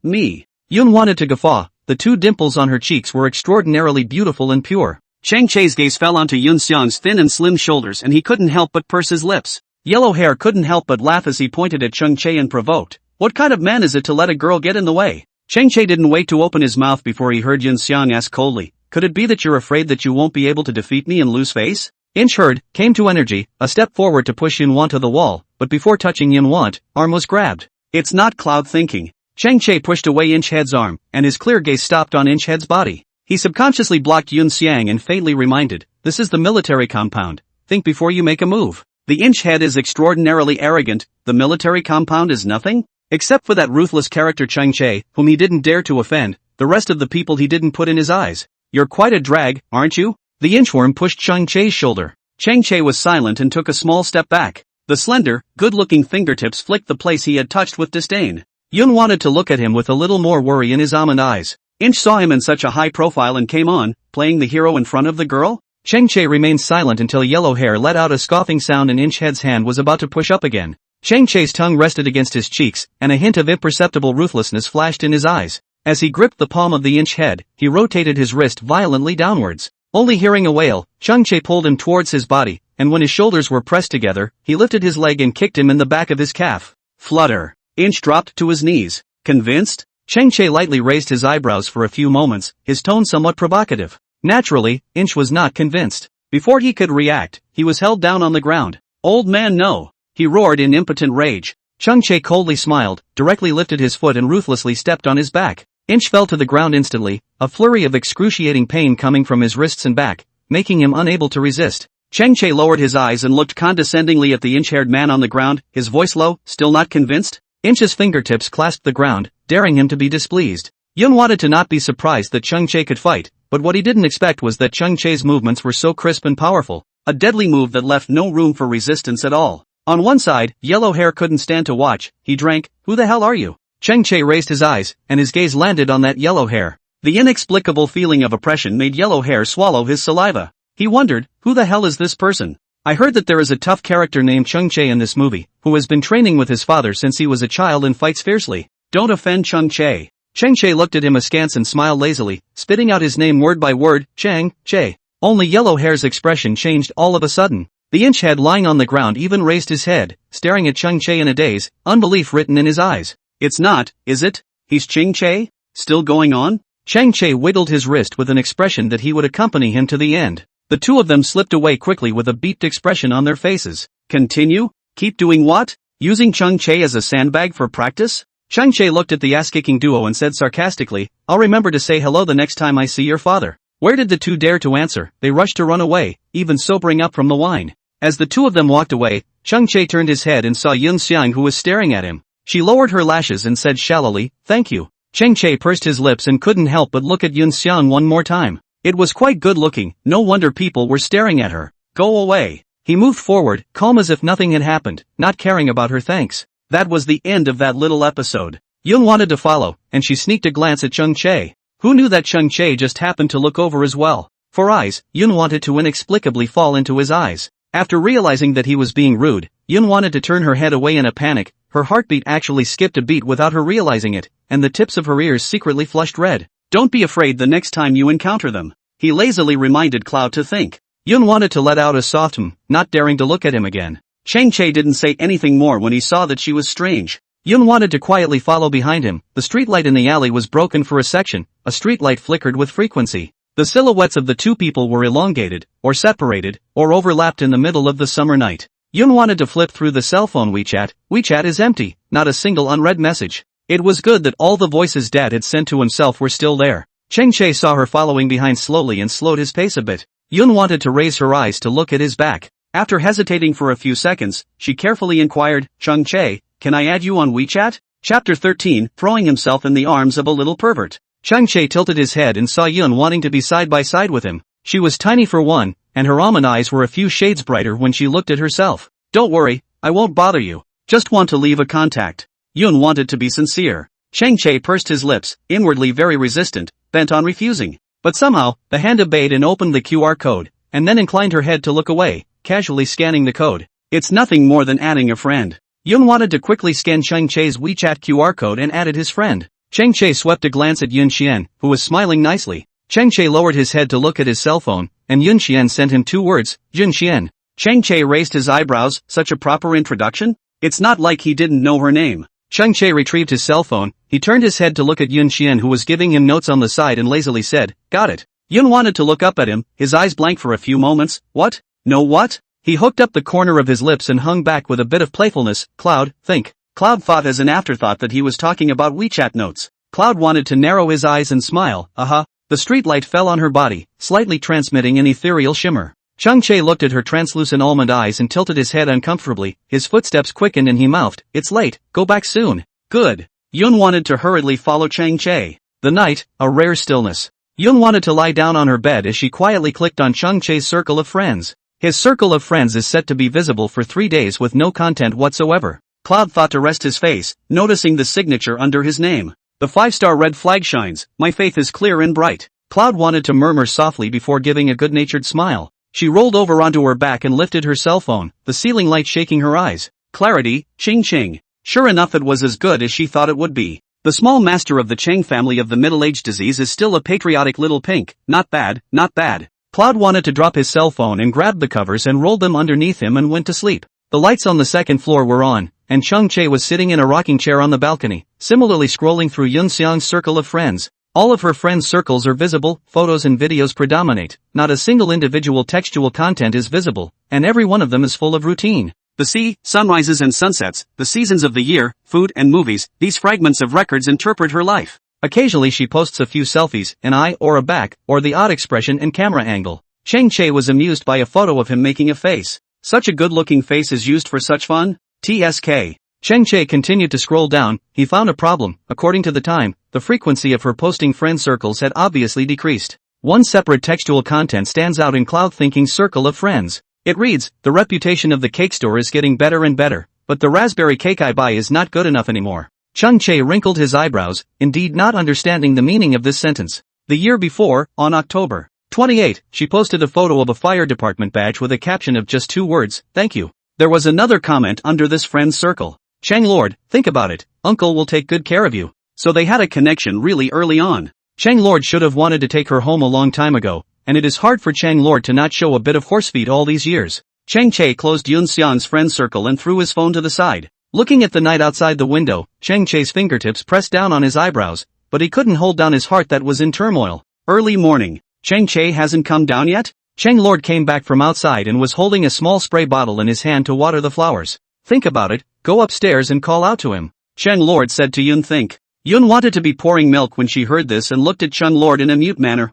Me. Yun wanted to guffaw. The two dimples on her cheeks were extraordinarily beautiful and pure. Chang Che's gaze fell onto Yun Xiang's thin and slim shoulders and he couldn't help but purse his lips. Yellow hair couldn't help but laugh as he pointed at Chang Che and provoked. What kind of man is it to let a girl get in the way? Chang Che didn't wait to open his mouth before he heard Yun Xiang ask coldly, could it be that you're afraid that you won't be able to defeat me and lose face? Inch heard, came to energy, a step forward to push Yun Wan to the wall, but before touching Yun Wan, arm was grabbed. It's not Cloud thinking. Chang Che pushed away Inch Head's arm, and his clear gaze stopped on Inch Head's body. He subconsciously blocked Yun Xiang and faintly reminded, this is the military compound. Think before you make a move. The Inch Head is extraordinarily arrogant. The military compound is nothing? Except for that ruthless character Chang Che, whom he didn't dare to offend, the rest of the people he didn't put in his eyes. You're quite a drag, aren't you? The inchworm pushed Chang Che's shoulder. Chang Che was silent and took a small step back. The slender, good-looking fingertips flicked the place he had touched with disdain. Yun wanted to look at him with a little more worry in his almond eyes. Inch saw him in such a high profile and came on, playing the hero in front of the girl? Chang Che remained silent until Yellow Hair let out a scoffing sound and Inch Head's hand was about to push up again. Chang Che's tongue rested against his cheeks, and a hint of imperceptible ruthlessness flashed in his eyes. As he gripped the palm of the Inch Head, he rotated his wrist violently downwards. Only hearing a wail, Chang Che pulled him towards his body, and when his shoulders were pressed together, he lifted his leg and kicked him in the back of his calf. Flutter. Inch dropped to his knees. Convinced? Chang Che lightly raised his eyebrows for a few moments, his tone somewhat provocative. Naturally, Inch was not convinced. Before he could react, he was held down on the ground. Old man, no! He roared in impotent rage. Chang Che coldly smiled, directly lifted his foot and ruthlessly stepped on his back. Inch fell to the ground instantly, a flurry of excruciating pain coming from his wrists and back, making him unable to resist. Chang Che lowered his eyes and looked condescendingly at the inch-haired man on the ground, his voice low, still not convinced? Inch's fingertips clasped the ground, daring him to be displeased. Yun wanted to not be surprised that Chang Che could fight, but what he didn't expect was that Chang Che's movements were so crisp and powerful, a deadly move that left no room for resistance at all. On one side, Yellow Hair couldn't stand to watch. He drank. Who the hell are you? Chang Che raised his eyes, and his gaze landed on that Yellow Hair. The inexplicable feeling of oppression made Yellow Hair swallow his saliva. He wondered, who the hell is this person? I heard that there is a tough character named Chang Che in this movie, who has been training with his father since he was a child and fights fiercely. Don't offend Chang Che. Chang Che looked at him askance and smiled lazily, spitting out his name word by word, Chang Che. Only Yellow Hair's expression changed all of a sudden. The inch head lying on the ground even raised his head, staring at Chang Che in a daze, unbelief written in his eyes. It's not, is it? He's Chang Che? Still going on? Chang Che wiggled his wrist with an expression that he would accompany him to the end. The two of them slipped away quickly with a beat expression on their faces. Continue? Keep doing what? Using Chang Che as a sandbag for practice? Chang Che looked at the ass-kicking duo and said sarcastically, I'll remember to say hello the next time I see your father. Where did the two dare to answer? They rushed to run away, even sobering up from the wine. As the two of them walked away, Chang Che turned his head and saw Yun Xiang who was staring at him. She lowered her lashes and said shallowly, thank you. Cheng Che pursed his lips and couldn't help but look at Yun Xiang one more time. It was quite good looking, no wonder people were staring at her. Go away. He moved forward, calm as if nothing had happened, not caring about her thanks. That was the end of that little episode. Yun wanted to follow, and she sneaked a glance at Cheng Che. Who knew that Cheng Che just happened to look over as well? For eyes, Yun wanted to inexplicably fall into his eyes. After realizing that he was being rude, Yun wanted to turn her head away in a panic. Her heartbeat actually skipped a beat without her realizing it, and the tips of her ears secretly flushed red. Don't be afraid the next time you encounter them, he lazily reminded Cloud to think. Yun wanted to let out a soft not daring to look at him again. Cheng Che didn't say anything more when he saw that she was strange. Yun wanted to quietly follow behind him. The streetlight in the alley was broken for a section, a streetlight flickered with frequency. The silhouettes of the two people were elongated, or separated, or overlapped in the middle of the summer night. Yun wanted to flip through the cell phone WeChat. WeChat is empty, not a single unread message. It was good that all the voices Dad had sent to himself were still there. Cheng Che saw her following behind slowly and slowed his pace a bit. Yun wanted to raise her eyes to look at his back. After hesitating for a few seconds, she carefully inquired, Cheng Che, can I add you on WeChat? Chapter 13, throwing himself in the arms of a little pervert. Cheng Che tilted his head and saw Yun wanting to be side by side with him. She was tiny for one, and her almond eyes were a few shades brighter when she looked at herself. Don't worry, I won't bother you. Just want to leave a contact. Yun wanted to be sincere. Cheng Che pursed his lips, inwardly very resistant, bent on refusing. But somehow, the hand obeyed and opened the QR code, and then inclined her head to look away, casually scanning the code. It's nothing more than adding a friend. Yun wanted to quickly scan Cheng Che's WeChat QR code and added his friend. Cheng Che swept a glance at Yun Xian, who was smiling nicely. Cheng Che lowered his head to look at his cell phone, and Yun Xian sent him 2 words, Yun Xian. Cheng Che raised his eyebrows, such a proper introduction? It's not like he didn't know her name. Cheng Che retrieved his cell phone, he turned his head to look at Yun Xian who was giving him notes on the side and lazily said, got it. Yun wanted to look up at him, his eyes blank for a few moments. What? No what? He hooked up the corner of his lips and hung back with a bit of playfulness. Cloud, think. Cloud thought as an afterthought that he was talking about WeChat notes. Cloud wanted to narrow his eyes and smile. The streetlight fell on her body, slightly transmitting an ethereal shimmer. Cheng Che looked at her translucent almond eyes and tilted his head uncomfortably. His footsteps quickened and he mouthed, it's late, go back soon. Good. Yun wanted to hurriedly follow Cheng Che. The night, a rare stillness. Yun wanted to lie down on her bed as she quietly clicked on Cheng Che's circle of friends. His circle of friends is set to be visible for 3 days with no content whatsoever. Cloud thought to rest his face, noticing the signature under his name. The 5-star red flag shines, my faith is clear and bright. Cloud wanted to murmur softly before giving a good-natured smile. She rolled over onto her back and lifted her cell phone, the ceiling light shaking her eyes. Clarity, ching ching. Sure enough it was as good as she thought it would be. The small master of the Cheng family of the middle-aged disease is still a patriotic little pink. Not bad, not bad. Cloud wanted to drop his cell phone and grabbed the covers and rolled them underneath him and went to sleep. The lights on the second floor were on, and Cheng Che was sitting in a rocking chair on the balcony, similarly scrolling through Yun Xiang's circle of friends. All of her friends' circles are visible, photos and videos predominate, not a single individual textual content is visible, and every one of them is full of routine. The sea, sunrises and sunsets, the seasons of the year, food and movies, these fragments of records interpret her life. Occasionally she posts a few selfies, an eye or a back, or the odd expression and camera angle. Cheng Che was amused by a photo of him making a face. Such a good-looking face is used for such fun? TSK. Cheng Che continued to scroll down, he found a problem. According to the time, the frequency of her posting friend circles had obviously decreased. One separate textual content stands out in Cloud Thinking's circle of friends. It reads, the reputation of the cake store is getting better and better, but the raspberry cake I buy is not good enough anymore. Cheng Che wrinkled his eyebrows, indeed not understanding the meaning of this sentence. The year before, on October 28, she posted a photo of a fire department badge with a caption of just 2 words, thank you. There was another comment under this friend's circle. Cheng Lord, think about it, uncle will take good care of you. So they had a connection really early on. Cheng Lord should have wanted to take her home a long time ago, and it is hard for Cheng Lord to not show a bit of horsefeet all these years. Cheng Che closed Yun Xiang's friend circle and threw his phone to the side. Looking at the night outside the window, Cheng Che's fingertips pressed down on his eyebrows, but he couldn't hold down his heart that was in turmoil. Early morning. Cheng Che hasn't come down yet? Cheng Lord came back from outside and was holding a small spray bottle in his hand to water the flowers. Think about it, go upstairs and call out to him. Cheng Lord said to Yun think. Yun wanted to be pouring milk when she heard this and looked at Cheng Lord in a mute manner.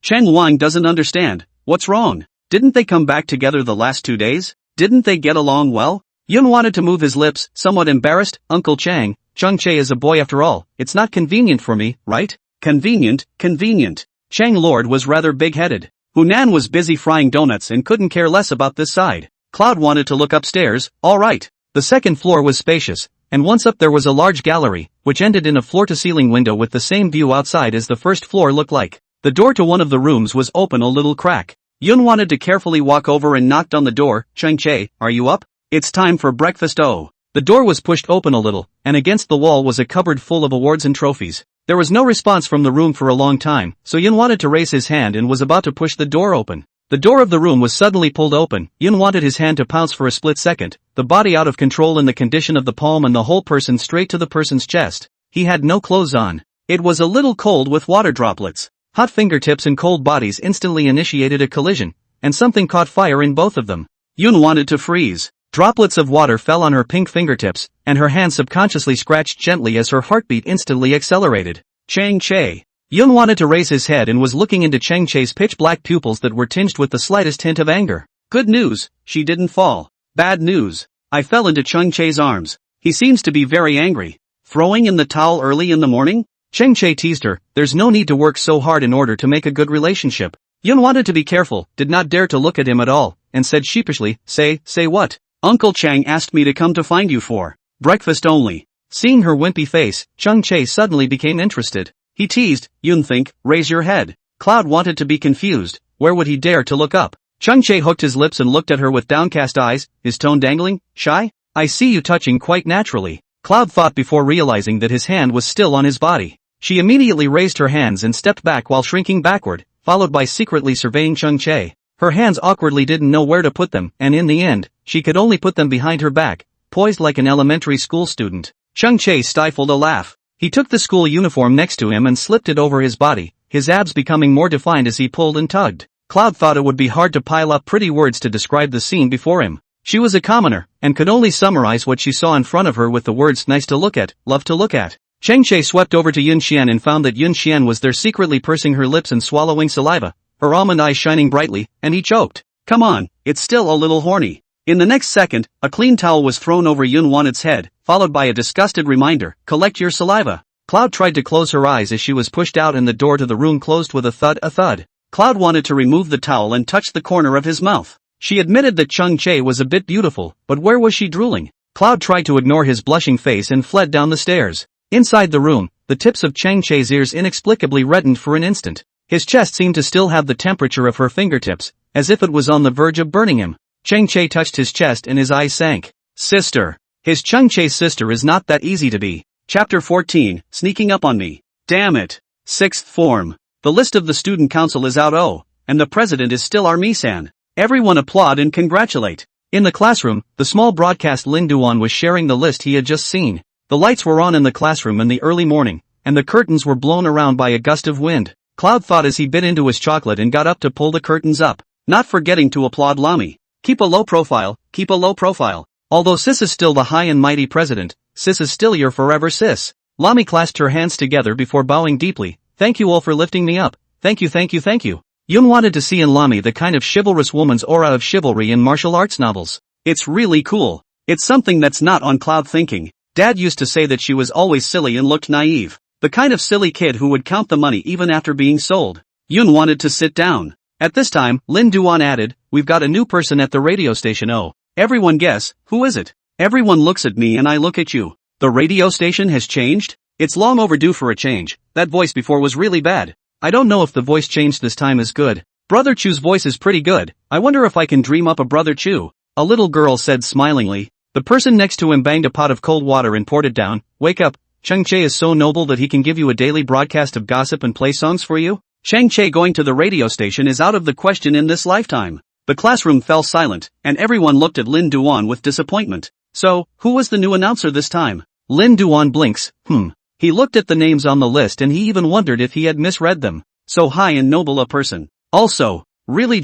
Cheng Wang doesn't understand. What's wrong? Didn't they come back together the last 2 days? Didn't they get along well? Yun wanted to move his lips, somewhat embarrassed. Uncle Chang, Chung Chae is a boy after all, it's not convenient for me, right? Convenient, convenient. Chang Lord was rather big-headed. Hunan was busy frying donuts and couldn't care less about this side. Cloud wanted to look upstairs, alright. The second floor was spacious, and once up there was a large gallery, which ended in a floor-to-ceiling window with the same view outside as the first floor looked like. The door to one of the rooms was open a little crack. Yun wanted to carefully walk over and knocked on the door. Chung Chae, are you up? It's time for breakfast. Oh. The door was pushed open a little, and against the wall was a cupboard full of awards and trophies. There was no response from the room for a long time, so Yun wanted to raise his hand and was about to push the door open. The door of the room was suddenly pulled open. Yun wanted his hand to pounce for a split second, the body out of control in the condition of the palm and the whole person straight to the person's chest. He had no clothes on. It was a little cold with water droplets. Hot fingertips and cold bodies instantly initiated a collision, and something caught fire in both of them. Yun wanted to freeze. Droplets of water fell on her pink fingertips, and her hand subconsciously scratched gently as her heartbeat instantly accelerated. Chang Chae. Yun wanted to raise his head and was looking into Chang Chae's pitch-black pupils that were tinged with the slightest hint of anger. Good news, she didn't fall. Bad news. I fell into Chang Chae's arms. He seems to be very angry. Throwing in the towel early in the morning? Chang Chae teased her, there's no need to work so hard in order to make a good relationship. Yun wanted to be careful, did not dare to look at him at all, and said sheepishly, say what? Uncle Chang asked me to come to find you for breakfast only. Seeing her wimpy face, Chung Chae suddenly became interested. He teased, Yun think, raise your head. Cloud wanted to be confused, where would he dare to look up? Chung Chae hooked his lips and looked at her with downcast eyes, his tone dangling, shy? I see you touching quite naturally. Cloud thought before realizing that his hand was still on his body. She immediately raised her hands and stepped back while shrinking backward, followed by secretly surveying Chung Chae. Her hands awkwardly didn't know where to put them, and in the end, she could only put them behind her back, poised like an elementary school student. Chung Chae stifled a laugh. He took the school uniform next to him and slipped it over his body, his abs becoming more defined as he pulled and tugged. Cloud thought it would be hard to pile up pretty words to describe the scene before him. She was a commoner, and could only summarize what she saw in front of her with the words nice to look at, love to look at. Chang Chae swept over to Yun Xian and found that Yun Xian was there secretly pursing her lips and swallowing saliva, her almond eyes shining brightly, and he choked. Come on, it's still a little horny. In the next second, a clean towel was thrown over Yun Wanet's head, followed by a disgusted reminder, collect your saliva. Cloud tried to close her eyes as she was pushed out and the door to the room closed with a thud. Cloud wanted to remove the towel and touch the corner of his mouth. She admitted that Chung Chae was a bit beautiful, but where was she drooling? Cloud tried to ignore his blushing face and fled down the stairs. Inside the room, the tips of Chang Chae's ears inexplicably reddened for an instant. His chest seemed to still have the temperature of her fingertips, as if it was on the verge of burning him. Chang Chae touched his chest and his eyes sank. Sister. His Chung Chae's sister is not that easy to be. Chapter 14, Sneaking Up on Me. Damn it. Sixth form. The list of the student council is out and the president is still our Misan. Everyone applaud and congratulate. In the classroom, the small broadcast Lin Duan was sharing the list he had just seen. The lights were on in the classroom in the early morning, and the curtains were blown around by a gust of wind. Cloud thought as he bit into his chocolate and got up to pull the curtains up, not forgetting to applaud Lami. Keep a low profile, keep a low profile. Although Sis is still the high and mighty president, Sis is still your forever sis. Lami clasped her hands together before bowing deeply. Thank you all for lifting me up. Thank you. Yun wanted to see in Lami the kind of chivalrous woman's aura of chivalry in martial arts novels. It's really cool. It's something that's not on Cloud thinking. Dad used to say that she was always silly and looked naive. The kind of silly kid who would count the money even after being sold. Yun wanted to sit down. At this time, Lin Duan added, we've got a new person at the radio station. Oh. Everyone guess, who is it? Everyone looks at me and I look at you. The radio station has changed? It's long overdue for a change. That voice before was really bad. I don't know if the voice changed this time is good. Brother Chu's voice is pretty good. I wonder if I can dream up a Brother Chu. A little girl said smilingly. The person next to him banged a pot of cold water and poured it down. Wake up. Chung Chae is so noble that he can give you a daily broadcast of gossip and play songs for you? Chung Chae going to the radio station is out of the question in this lifetime. The classroom fell silent, and everyone looked at Lin Duan with disappointment. So, who was the new announcer this time? Lin Duan blinks, He looked at the names on the list and he even wondered if he had misread them. So high and noble a person. Also, really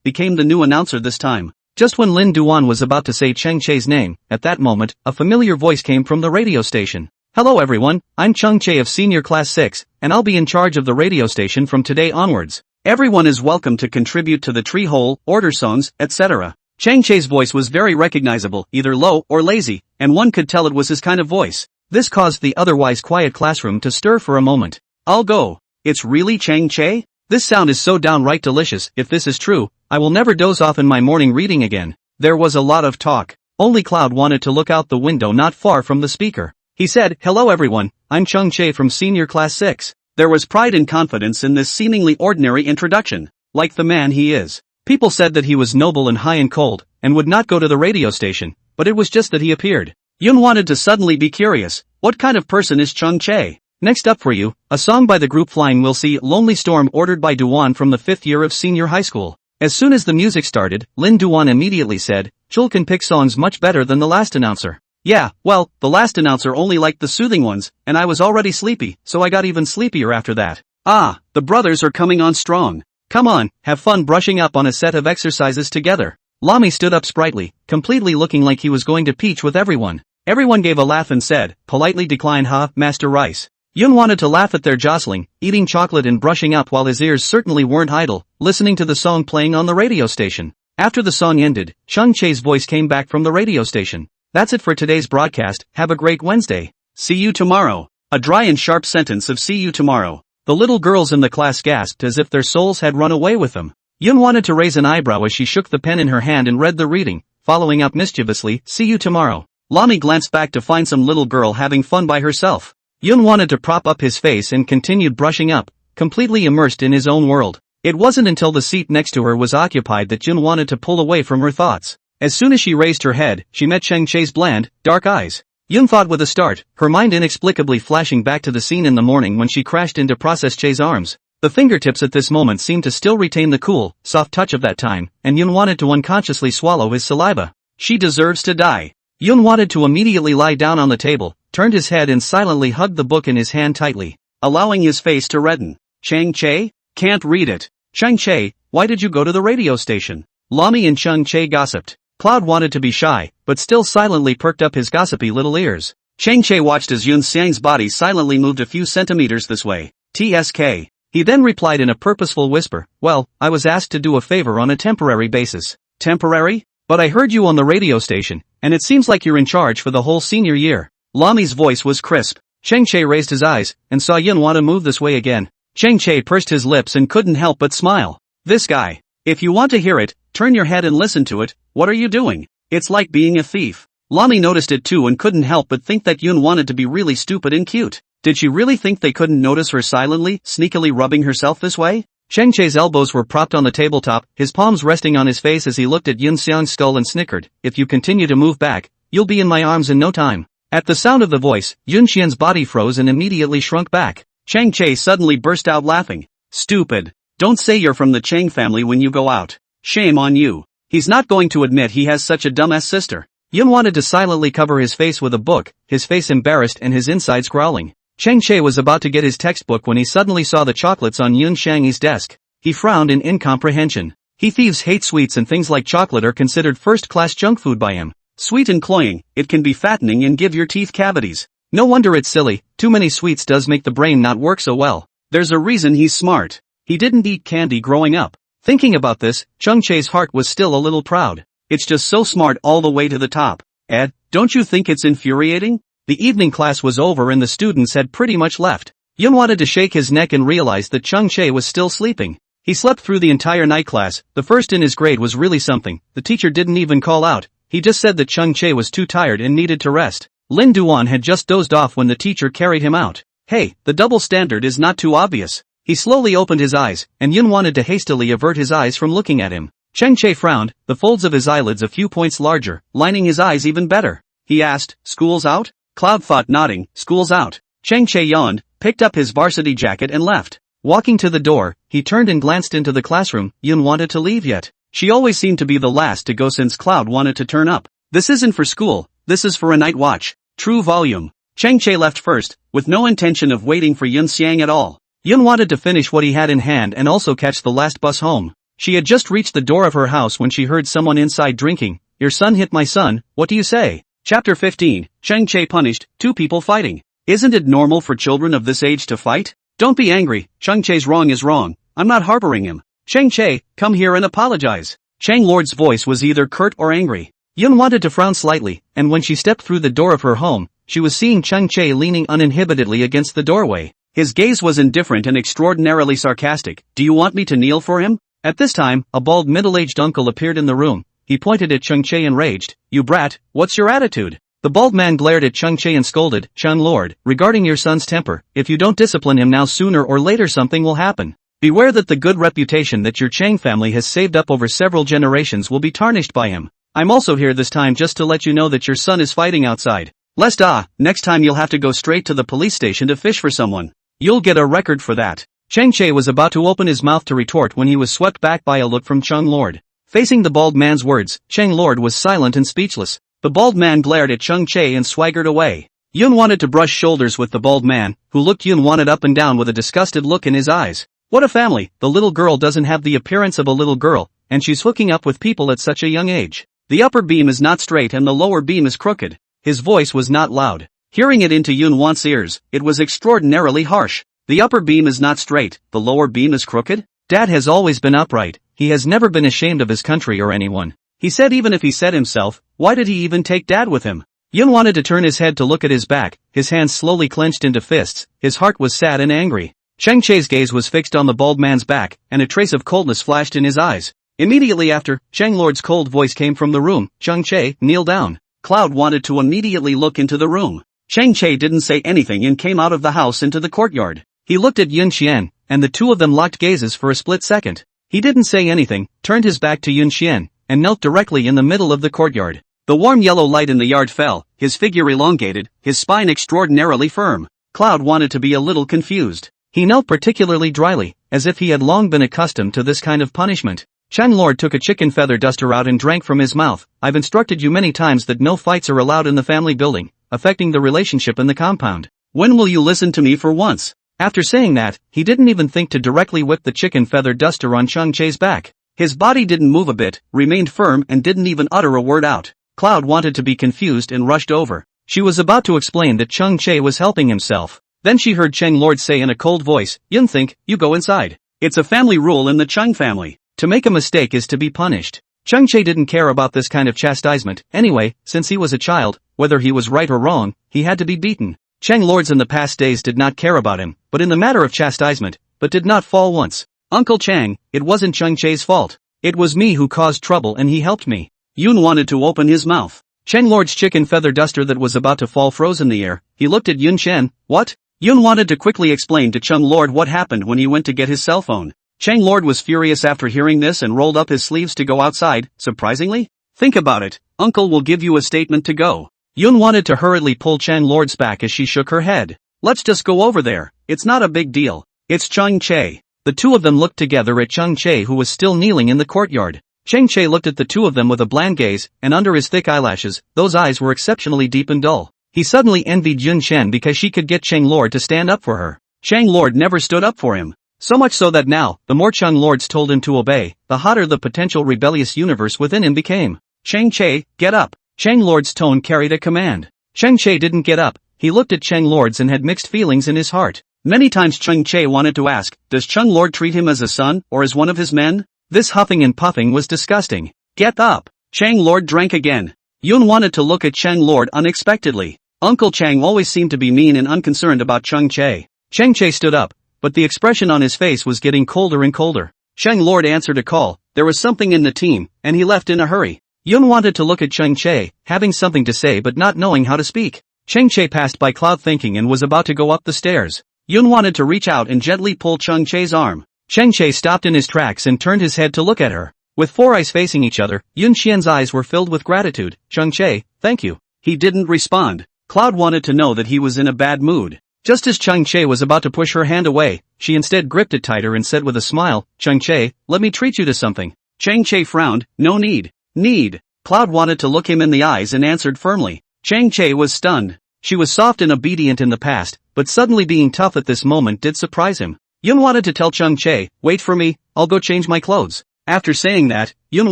became the new announcer this time. Just when Lin Duan was about to say Chung Chae's name, at that moment, a familiar voice came from the radio station. Hello everyone, I'm Chung Chae of Senior Class 6, and I'll be in charge of the radio station from today onwards. Everyone is welcome to contribute to the tree hole, order songs, etc. Chung Chae's voice was very recognizable, either low or lazy, and one could tell it was his kind of voice. This caused the otherwise quiet classroom to stir for a moment. I'll go. It's really Chang Che? This sound is so downright delicious. If this is true, I will never doze off in my morning reading again. There was a lot of talk. Only Cloud wanted to look out the window not far from the speaker. He said, "Hello everyone, I'm Chang Che from Senior Class 6. There was pride and confidence in this seemingly ordinary introduction. Like the man he is. People said that he was noble and high and cold, and would not go to the radio station, but it was just that he appeared. Yun wanted to suddenly be curious. What kind of person is Chang Che? Next up for you, a song by the group Flying Will See, Lonely Storm, ordered by Duan from the 5th year of senior high school. As soon as the music started, Lin Duan immediately said, "Chul can pick songs much better than the last announcer." Yeah, well, the last announcer only liked the soothing ones, and I was already sleepy, so I got even sleepier after that. Ah, the brothers are coming on strong. Come on, have fun brushing up on a set of exercises together. Lami stood up sprightly, completely looking like he was going to peach with everyone. Everyone gave a laugh and said, politely declined, "Ha, Master Rice." Yun wanted to laugh at their jostling, eating chocolate and brushing up while his ears certainly weren't idle, listening to the song playing on the radio station. After the song ended, Chang Che's voice came back from the radio station. That's it for today's broadcast. Have a great Wednesday. See you tomorrow. A dry and sharp sentence of "see you tomorrow." The little girls in the class gasped as if their souls had run away with them. Yun wanted to raise an eyebrow as she shook the pen in her hand and read the reading, following up mischievously, "See you tomorrow." Lami glanced back to find some little girl having fun by herself. Yun wanted to prop up his face and continued brushing up, completely immersed in his own world. It wasn't until the seat next to her was occupied that Yun wanted to pull away from her thoughts. As soon as she raised her head, she met Chang Che's bland, dark eyes. Yun thought with a start, her mind inexplicably flashing back to the scene in the morning when she crashed into Process Che's arms. The fingertips at this moment seemed to still retain the cool, soft touch of that time, and Yun wanted to unconsciously swallow his saliva. She deserves to die. Yun wanted to immediately lie down on the table, turned his head and silently hugged the book in his hand tightly, allowing his face to redden. Chang Che? Can't read it. Chang Che, why did you go to the radio station? Lami and Chang Che gossiped. Cloud wanted to be shy, but still silently perked up his gossipy little ears. Chang Che watched as Yun Xiang's body silently moved a few centimeters this way. TSK. He then replied in a purposeful whisper, "Well, I was asked to do a favor on a temporary basis." Temporary? But I heard you on the radio station, and it seems like you're in charge for the whole senior year. Lami's voice was crisp. Chang Che raised his eyes, and saw Yun want to move this way again. Chang Che pursed his lips and couldn't help but smile. This guy. If you want to hear it, turn your head and listen to it. What are you doing? It's like being a thief. Lami noticed it too and couldn't help but think that Yun wanted to be really stupid and cute. Did she really think they couldn't notice her silently, sneakily rubbing herself this way? Chang Che's elbows were propped on the tabletop, his palms resting on his face as he looked at Yun Xiang's skull and snickered, "If you continue to move back, you'll be in my arms in no time." At the sound of the voice, Yun Xian's body froze and immediately shrunk back. Chang Che suddenly burst out laughing. "Stupid. Don't say you're from the Chang family when you go out. Shame on you." He's not going to admit he has such a dumbass sister. Yun wanted to silently cover his face with a book, his face embarrassed and his insides growling. Chang Che was about to get his textbook when he suddenly saw the chocolates on Yun Xiang's desk. He frowned in incomprehension. Thieves hate sweets and things like chocolate are considered first-class junk food by him. Sweet and cloying, it can be fattening and give your teeth cavities. No wonder it's silly, too many sweets does make the brain not work so well. There's a reason he's smart. He didn't eat candy growing up. Thinking about this, Chang Che's heart was still a little proud. It's just so smart all the way to the top. Ed, don't you think it's infuriating? The evening class was over and the students had pretty much left. Yun wanted to shake his neck and realized that Chang Che was still sleeping. He slept through the entire night class. The first in his grade was really something. The teacher didn't even call out. He just said that Chang Che was too tired and needed to rest. Lin Duan had just dozed off when the teacher carried him out. Hey, the double standard is not too obvious. He slowly opened his eyes, and Yun wanted to hastily avert his eyes from looking at him. Chang Che frowned, the folds of his eyelids a few points larger, lining his eyes even better. He asked, "School's out?" Cloud thought, nodding, "School's out." Chang Che yawned, picked up his varsity jacket and left. Walking to the door, he turned and glanced into the classroom. Yun wanted to leave yet. She always seemed to be the last to go since Cloud wanted to turn up. This isn't for school, this is for a night watch. True volume. Chang Che left first, with no intention of waiting for Yun Xiang at all. Yun wanted to finish what he had in hand and also catch the last bus home. She had just reached the door of her house when she heard someone inside drinking. "Your son hit my son, what do you say?" Chapter 15, Chang Che punished, two people fighting. Isn't it normal for children of this age to fight? Don't be angry, Chang Che's wrong is wrong, I'm not harboring him. Chang Che, come here and apologize. Chang Lord's voice was either curt or angry. Yun wanted to frown slightly, and when she stepped through the door of her home, she was seeing Chung Chae leaning uninhibitedly against the doorway. His gaze was indifferent and extraordinarily sarcastic. "Do you want me to kneel for him?" At this time, a bald middle-aged uncle appeared in the room. He pointed at Chung Chae enraged. "You brat, what's your attitude?" The bald man glared at Chung Chae and scolded, "Chung Lord, regarding your son's temper, if you don't discipline him now sooner or later something will happen. Beware that the good reputation that your Chang family has saved up over several generations will be tarnished by him. I'm also here this time just to let you know that your son is fighting outside. Lest next time you'll have to go straight to the police station to fish for someone. You'll get a record for that." Chung Chae was about to open his mouth to retort when he was swept back by a look from Chung Lord. Facing the bald man's words, Chung Lord was silent and speechless. The bald man glared at Chung Chae and swaggered away. Yun wanted to brush shoulders with the bald man, who looked Yun wanted up and down with a disgusted look in his eyes. What a family! The little girl doesn't have the appearance of a little girl, and she's hooking up with people at such a young age. The upper beam is not straight and the lower beam is crooked. His voice was not loud. Hearing it into Yun Wan's ears, it was extraordinarily harsh. The upper beam is not straight, the lower beam is crooked? Dad has always been upright. He has never been ashamed of his country or anyone. He said even if he said himself, why did he even take Dad with him? Yun wanted to turn his head to look at his back, his hands slowly clenched into fists, his heart was sad and angry. Chung Chae's gaze was fixed on the bald man's back, and a trace of coldness flashed in his eyes. Immediately after, Chung Lord's cold voice came from the room, "Chung Chae, kneel down." Cloud wanted to immediately look into the room. Chung Chae didn't say anything and came out of the house into the courtyard. He looked at Yun Xian, and the two of them locked gazes for a split second. He didn't say anything, turned his back to Yun Xian, and knelt directly in the middle of the courtyard. The warm yellow light in the yard fell, his figure elongated, his spine extraordinarily firm. Cloud wanted to be a little confused. He knelt particularly dryly, as if he had long been accustomed to this kind of punishment. Chung Lord took a chicken feather duster out and drank from his mouth. "I've instructed you many times that no fights are allowed in the family building, affecting the relationship in the compound. When will you listen to me for once?" After saying that, he didn't even think to directly whip the chicken feather duster on Chung Chae's back. His body didn't move a bit, remained firm and didn't even utter a word out. Cloud wanted to be confused and rushed over. She was about to explain that Chung Chae was helping himself. Then she heard Chung Lord say in a cold voice, "Yun think, you go inside. It's a family rule in the Chung family. To make a mistake is to be punished." Chung Chae didn't care about this kind of chastisement. Anyway, since he was a child, whether he was right or wrong, he had to be beaten. Chung Lords in the past days did not care about him, but in the matter of chastisement, but did not fall once. "Uncle Chang, it wasn't Chung Chae's fault. It was me who caused trouble and he helped me." Yun wanted to open his mouth. Chung Lord's chicken feather duster that was about to fall froze in the air. He looked at Yun Chen. "What?" Yun wanted to quickly explain to Chung Lord what happened when he went to get his cell phone. Chung Lord was furious after hearing this and rolled up his sleeves to go outside. Surprisingly? "Think about it, Uncle will give you a statement to go." Yun wanted to hurriedly pull Chung Lord's back as she shook her head. "Let's just go over there, it's not a big deal. It's Chung Chae." The two of them looked together at Chung Chae who was still kneeling in the courtyard. Chung Chae looked at the two of them with a bland gaze, and under his thick eyelashes, those eyes were exceptionally deep and dull. He suddenly envied Yun Chen because she could get Chung Lord to stand up for her. Chung Lord never stood up for him. So much so that now, the more Chung Lords told him to obey, the hotter the potential rebellious universe within him became. "Chung Chae, get up." Chung Lord's tone carried a command. Chung Chae didn't get up. He looked at Chung Lords and had mixed feelings in his heart. Many times Chung Chae wanted to ask, does Chung Lord treat him as a son, or as one of his men? This huffing and puffing was disgusting. "Get up." Chung Lord drank again. Yun wanted to look at Chung Lord unexpectedly. Uncle Chang always seemed to be mean and unconcerned about Chung Chae. Chung Chae stood up, but the expression on his face was getting colder and colder. Chung Lord answered a call. There was something in the team, and he left in a hurry. Yun wanted to look at Chung Chae, having something to say but not knowing how to speak. Chung Chae passed by Cloud thinking and was about to go up the stairs. Yun wanted to reach out and gently pull Chung Chae's arm. Chung Chae stopped in his tracks and turned his head to look at her. With four eyes facing each other, Yun Xian's eyes were filled with gratitude. "Chung Chae, thank you." He didn't respond. Cloud wanted to know that he was in a bad mood. Just as Chung Chae was about to push her hand away, she instead gripped it tighter and said with a smile, "Chung Chae, let me treat you to something." Chung Chae frowned. "No need." "Need." Cloud wanted to look him in the eyes and answered firmly. Chung Chae was stunned. She was soft and obedient in the past, but suddenly being tough at this moment did surprise him. Yun wanted to tell Chung Chae, "Wait for me, I'll go change my clothes." After saying that, Yun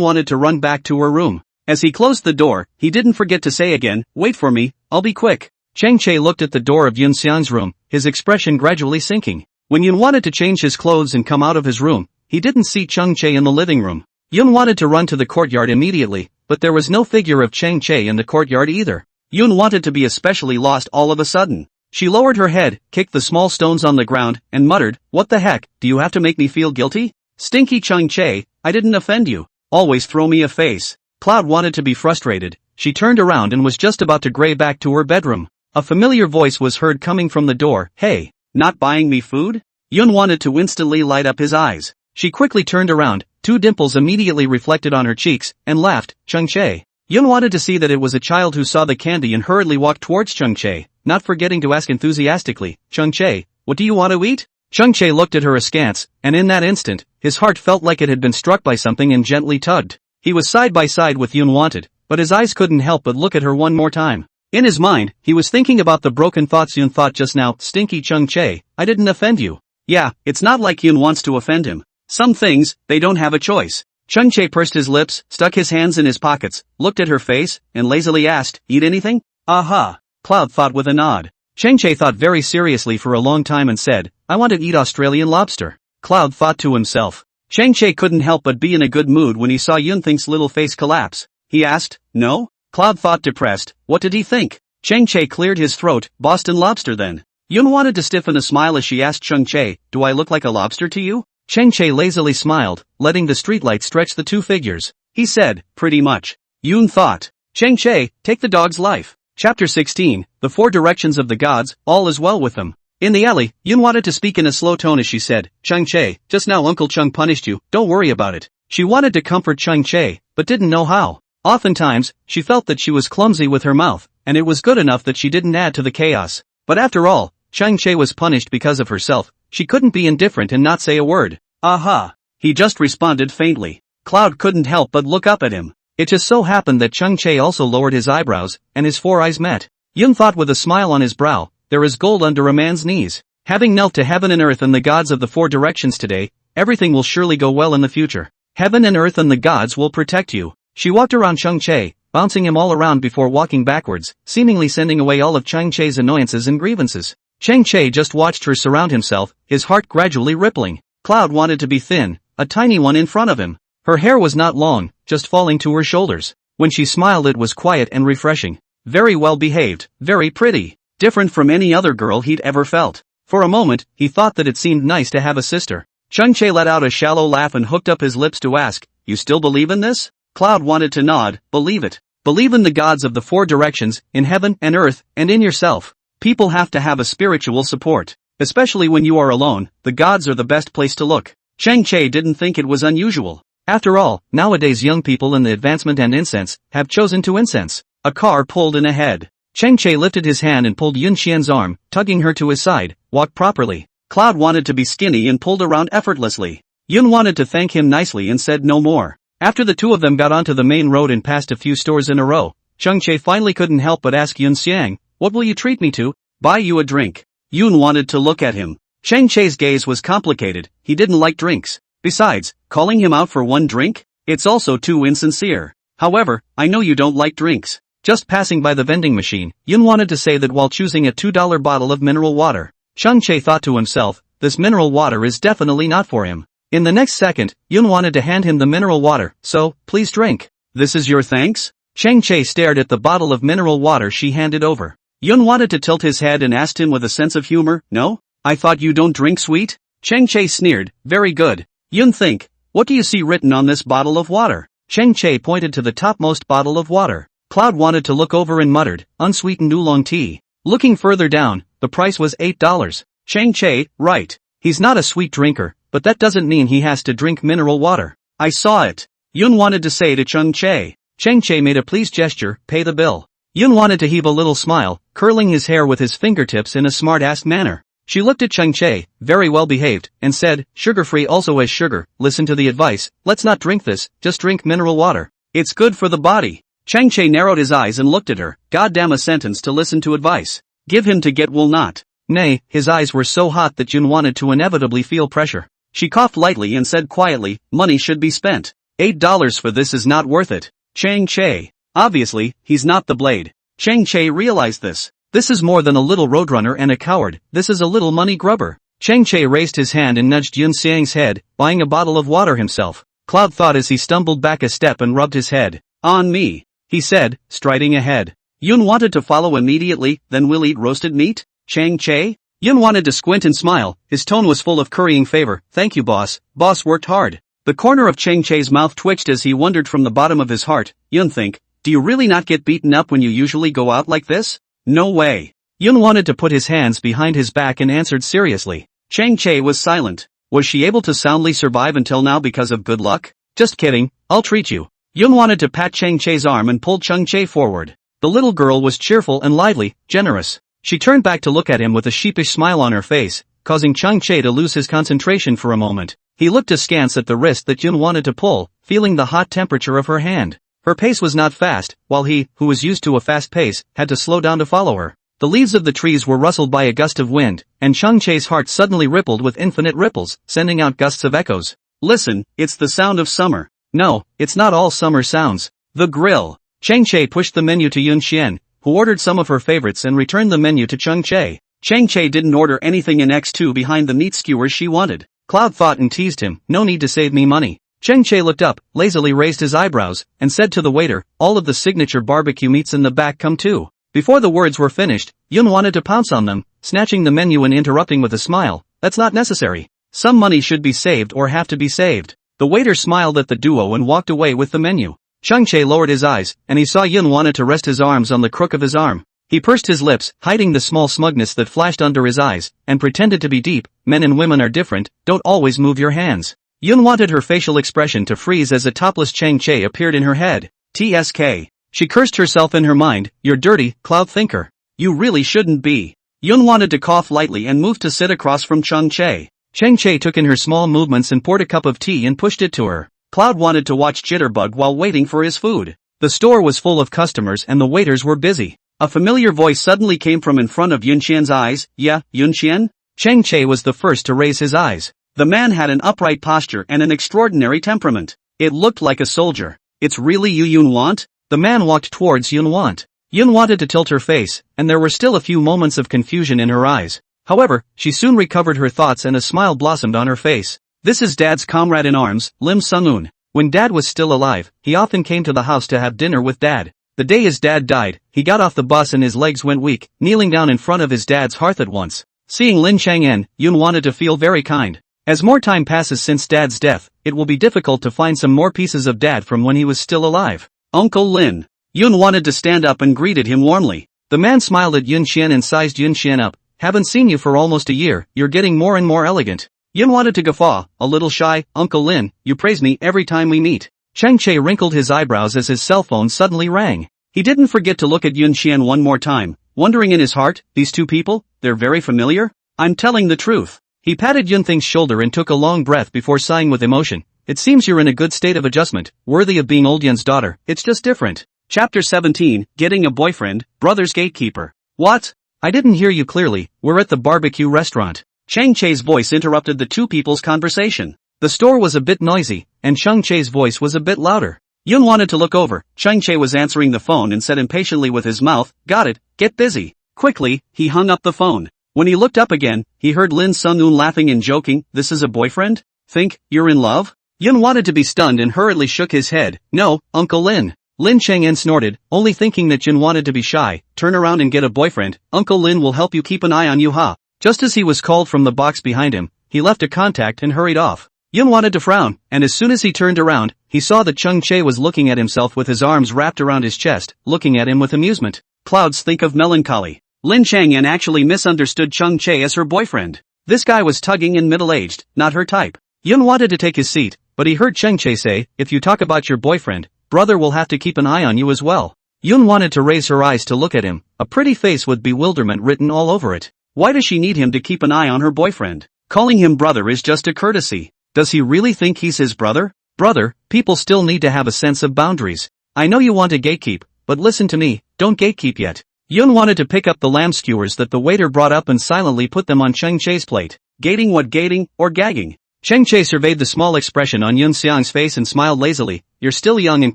wanted to run back to her room. As he closed the door, he didn't forget to say again, "Wait for me, I'll be quick." Chung Chae looked at the door of Yun Xian's room, his expression gradually sinking. When Yun wanted to change his clothes and come out of his room, he didn't see Chung Chae in the living room. Yun wanted to run to the courtyard immediately, but there was no figure of Chung Chae in the courtyard either. Yoon wanted to be especially lost all of a sudden. She lowered her head, kicked the small stones on the ground, and muttered, "What the heck, do you have to make me feel guilty? Stinky Chung Chae, I didn't offend you. Always throw me a face." Cloud wanted to be frustrated. She turned around and was just about to gray back to her bedroom. A familiar voice was heard coming from the door. "Hey, not buying me food?" Yoon wanted to instantly light up his eyes. She quickly turned around, two dimples immediately reflected on her cheeks, and laughed. "Chung Chae." Yoon wanted to see that it was a child who saw the candy and hurriedly walked towards Chung Chae, not forgetting to ask enthusiastically, "Chung Chae, what do you want to eat?" Chung Chae looked at her askance, and in that instant, his heart felt like it had been struck by something and gently tugged. He was side by side with Yoon wanted, but his eyes couldn't help but look at her one more time. In his mind, he was thinking about the broken thoughts Yoon thought just now. "Stinky Chung Chae, I didn't offend you." Yeah, it's not like Yoon wants to offend him. Some things, they don't have a choice. Chung Chae pursed his lips, stuck his hands in his pockets, looked at her face, and lazily asked, "Eat anything?" "Aha." Cloud thought with a nod. Chung Chae thought very seriously for a long time and said, "I want to eat Australian lobster." Cloud thought to himself. Chung Chae couldn't help but be in a good mood when he saw Yoon-think's little face collapse. He asked, "No?" Cloud thought depressed. What did he think? Chung Chae cleared his throat. "Boston lobster then." Yoon wanted to stiffen a smile as she asked Chung Chae, "Do I look like a lobster to you?" Chung Chae lazily smiled, letting the streetlight stretch the two figures. He said, "Pretty much." Yoon thought. Chung Chae, take the dog's life. Chapter 16, The Four Directions of the Gods, All is Well with Them. In the alley, Yoon wanted to speak in a slow tone as she said, "Chung Chae, just now Uncle Chung punished you, don't worry about it." She wanted to comfort Chung Chae, but didn't know how. Oftentimes, she felt that she was clumsy with her mouth, and it was good enough that she didn't add to the chaos. But after all, Chung Chae was punished because of herself. She couldn't be indifferent and not say a word. "Aha." He just responded faintly. Cloud couldn't help but look up at him. It just so happened that Chung Chae also lowered his eyebrows, and his four eyes met. Yoon thought with a smile on his brow, there is gold under a man's knees. Having knelt to heaven and earth and the gods of the four directions today, everything will surely go well in the future. Heaven and earth and the gods will protect you. She walked around Chung Chae, bouncing him all around before walking backwards, seemingly sending away all of Chung Chae's annoyances and grievances. Chung Chae just watched her surround himself, his heart gradually rippling. Cloud wanted to be thin, a tiny one in front of him. Her hair was not long, just falling to her shoulders. When she smiled it was quiet and refreshing. Very well behaved, very pretty. Different from any other girl he'd ever felt. For a moment, he thought that it seemed nice to have a sister. Chung Chae let out a shallow laugh and hooked up his lips to ask, "You still believe in this?" Cloud wanted to nod. Believe it. Believe in the gods of the four directions, in heaven and earth, and in yourself. People have to have a spiritual support. Especially when you are alone, the gods are the best place to look. Chung Chae didn't think it was unusual. After all, nowadays young people in the advancement and incense have chosen to incense. A car pulled in ahead. Chung Chae lifted his hand and pulled Yun Xian's arm, tugging her to his side. "Walk properly." Cloud wanted to be skinny and pulled around effortlessly. Yun wanted to thank him nicely and said no more. After the two of them got onto the main road and passed a few stores in a row, Chung Chae finally couldn't help but ask Yun Xiang, "What will you treat me to?" "Buy you a drink." Yun wanted to look at him. Chung Chae's gaze was complicated. He didn't like drinks. Besides, calling him out for one drink? It's also too insincere. "However, I know you don't like drinks." Just passing by the vending machine, Yun wanted to say that while choosing a $2 bottle of mineral water. Chung Chae thought to himself, this mineral water is definitely not for him. In the next second, Yun wanted to hand him the mineral water, "So, please drink." "This is your thanks?" Chung Chae stared at the bottle of mineral water she handed over. Yun wanted to tilt his head and asked him with a sense of humor, "No? I thought you don't drink sweet?" Chung Chae sneered, "Very good. Yun think, what do you see written on this bottle of water?" Chung Chae pointed to the topmost bottle of water. Cloud wanted to look over and muttered, "Unsweetened oolong tea." Looking further down, the price was $8. Chung Chae, right. He's not a sweet drinker, but that doesn't mean he has to drink mineral water. "I saw it." Yun wanted to say to Chung Chae. Chung Chae made a pleased gesture, "Pay the bill." Yun wanted to heave a little smile, curling his hair with his fingertips in a smart-ass manner. She looked at Chung Chae, very well behaved, and said, "Sugar-free also has sugar, listen to the advice, let's not drink this, just drink mineral water. It's good for the body." Chung Chae narrowed his eyes and looked at her, goddamn a sentence to listen to advice. Give him to get will not. Nay, his eyes were so hot that Yun wanted to inevitably feel pressure. She coughed lightly and said quietly, "Money should be spent. $8 for this is not worth it." Chung Chae. Obviously, he's not the blade. Chung Chae realized this. This is more than a little roadrunner and a coward, this is a little money grubber. Chung Chae raised his hand and nudged Yun Xiang's head, buying a bottle of water himself. Cloud thought as he stumbled back a step and rubbed his head. "On me," he said, striding ahead. Yun wanted to follow immediately, then we'll eat roasted meat? Chang Che? Yun wanted to squint and smile, his tone was full of currying favor. Thank you boss, boss worked hard. The corner of Chang Che's mouth twitched as he wondered from the bottom of his heart, Yun think, do you really not get beaten up when you usually go out like this? No way. Yun wanted to put his hands behind his back and answered seriously. Chang Che was silent. Was she able to soundly survive until now because of good luck? Just kidding, I'll treat you. Yun wanted to pat Chang Che's arm and pulled Chang Che forward. The little girl was cheerful and lively, generous. She turned back to look at him with a sheepish smile on her face, causing Chang Che to lose his concentration for a moment. He looked askance at the wrist that Yun wanted to pull, feeling the hot temperature of her hand. Her pace was not fast, while he, who was used to a fast pace, had to slow down to follow her. The leaves of the trees were rustled by a gust of wind, and Chang Che's heart suddenly rippled with infinite ripples, sending out gusts of echoes. Listen, it's the sound of summer. No, it's not all summer sounds. The grill. Chang Che pushed the menu to Yun Xian, who ordered some of her favorites and returned the menu to Chang Che. Chang Che didn't order anything in X2 behind the meat skewers she wanted. Cloud thought and teased him, no need to save me money. Chang Che looked up, lazily raised his eyebrows, and said to the waiter, all of the signature barbecue meats in the back come too. Before the words were finished, Yun wanted to pounce on them, snatching the menu and interrupting with a smile. That's not necessary. Some money should be saved or have to be saved. The waiter smiled at the duo and walked away with the menu. Chang Che lowered his eyes, and he saw Yun wanted to rest his arms on the crook of his arm. He pursed his lips, hiding the small smugness that flashed under his eyes, and pretended to be deep. Men and women are different, don't always move your hands. Yun wanted her facial expression to freeze as a topless Chang Che appeared in her head. TSK. She cursed herself in her mind, you're dirty, cloud thinker. You really shouldn't be. Yun wanted to cough lightly and moved to sit across from Chang Che. Chang Che took in her small movements and poured a cup of tea and pushed it to her. Cloud wanted to watch Jitterbug while waiting for his food. The store was full of customers and the waiters were busy. A familiar voice suddenly came from in front of Yun Xian's eyes. Yeah, Yun Xian? Chang Che was the first to raise his eyes. The man had an upright posture and an extraordinary temperament. It looked like a soldier. It's really you Yun want? The man walked towards Yun want. Yun wanted to tilt her face, and there were still a few moments of confusion in her eyes. However, she soon recovered her thoughts and a smile blossomed on her face. This is Dad's comrade in arms, Lim Sung-un. When Dad was still alive, he often came to the house to have dinner with Dad. The day his dad died, he got off the bus and his legs went weak, kneeling down in front of his dad's hearth at once. Seeing Lin Chang'en, Yun wanted to feel very kind. As more time passes since Dad's death, it will be difficult to find some more pieces of Dad from when he was still alive. Uncle Lin. Yun wanted to stand up and greeted him warmly. The man smiled at Yun Xian and sized Yun Xian up. Haven't seen you for almost a year, you're getting more and more elegant. Yun wanted to guffaw, a little shy. Uncle Lin, you praise me every time we meet. Chang Che wrinkled his eyebrows as his cell phone suddenly rang. He didn't forget to look at Yun Xian one more time, wondering in his heart, these two people, they're very familiar? I'm telling the truth. He patted Yun Thing's shoulder and took a long breath before sighing with emotion. It seems you're in a good state of adjustment, worthy of being old Yun's daughter, it's just different. Chapter 17, Getting a Boyfriend, Brother's Gatekeeper. What? I didn't hear you clearly, we're at the barbecue restaurant. Chang Che's voice interrupted the two people's conversation. The store was a bit noisy, and Chang Che's voice was a bit louder. Yun wanted to look over. Chang Che was answering the phone and said impatiently with his mouth, got it, get busy. Quickly, he hung up the phone. When he looked up again, he heard Lin Sung-un laughing and joking, this is a boyfriend? Think, you're in love? Yun wanted to be stunned and hurriedly shook his head, no, Uncle Lin. Lin Chang'en snorted, only thinking that Yun wanted to be shy, turn around and get a boyfriend, Uncle Lin will help you keep an eye on you ha. Just as he was called from the box behind him, he left a contact and hurried off. Yun wanted to frown, and as soon as he turned around, he saw that Chang Che was looking at himself with his arms wrapped around his chest, looking at him with amusement. Clouds think of melancholy. Lin Chang'en actually misunderstood Chang Che as her boyfriend. This guy was tugging and middle-aged, not her type. Yun wanted to take his seat, but he heard Chang Che say, if you talk about your boyfriend, brother will have to keep an eye on you as well. Yun wanted to raise her eyes to look at him, a pretty face with bewilderment written all over it. Why does she need him to keep an eye on her boyfriend? Calling him brother is just a courtesy. Does he really think he's his brother? Brother, people still need to have a sense of boundaries. I know you want to gatekeep, but listen to me, don't gatekeep yet. Yun wanted to pick up the lamb skewers that the waiter brought up and silently put them on Chang Che's plate. Gating what gating, or gagging? Chang Che surveyed the small expression on Yun Xiang's face and smiled lazily, you're still young and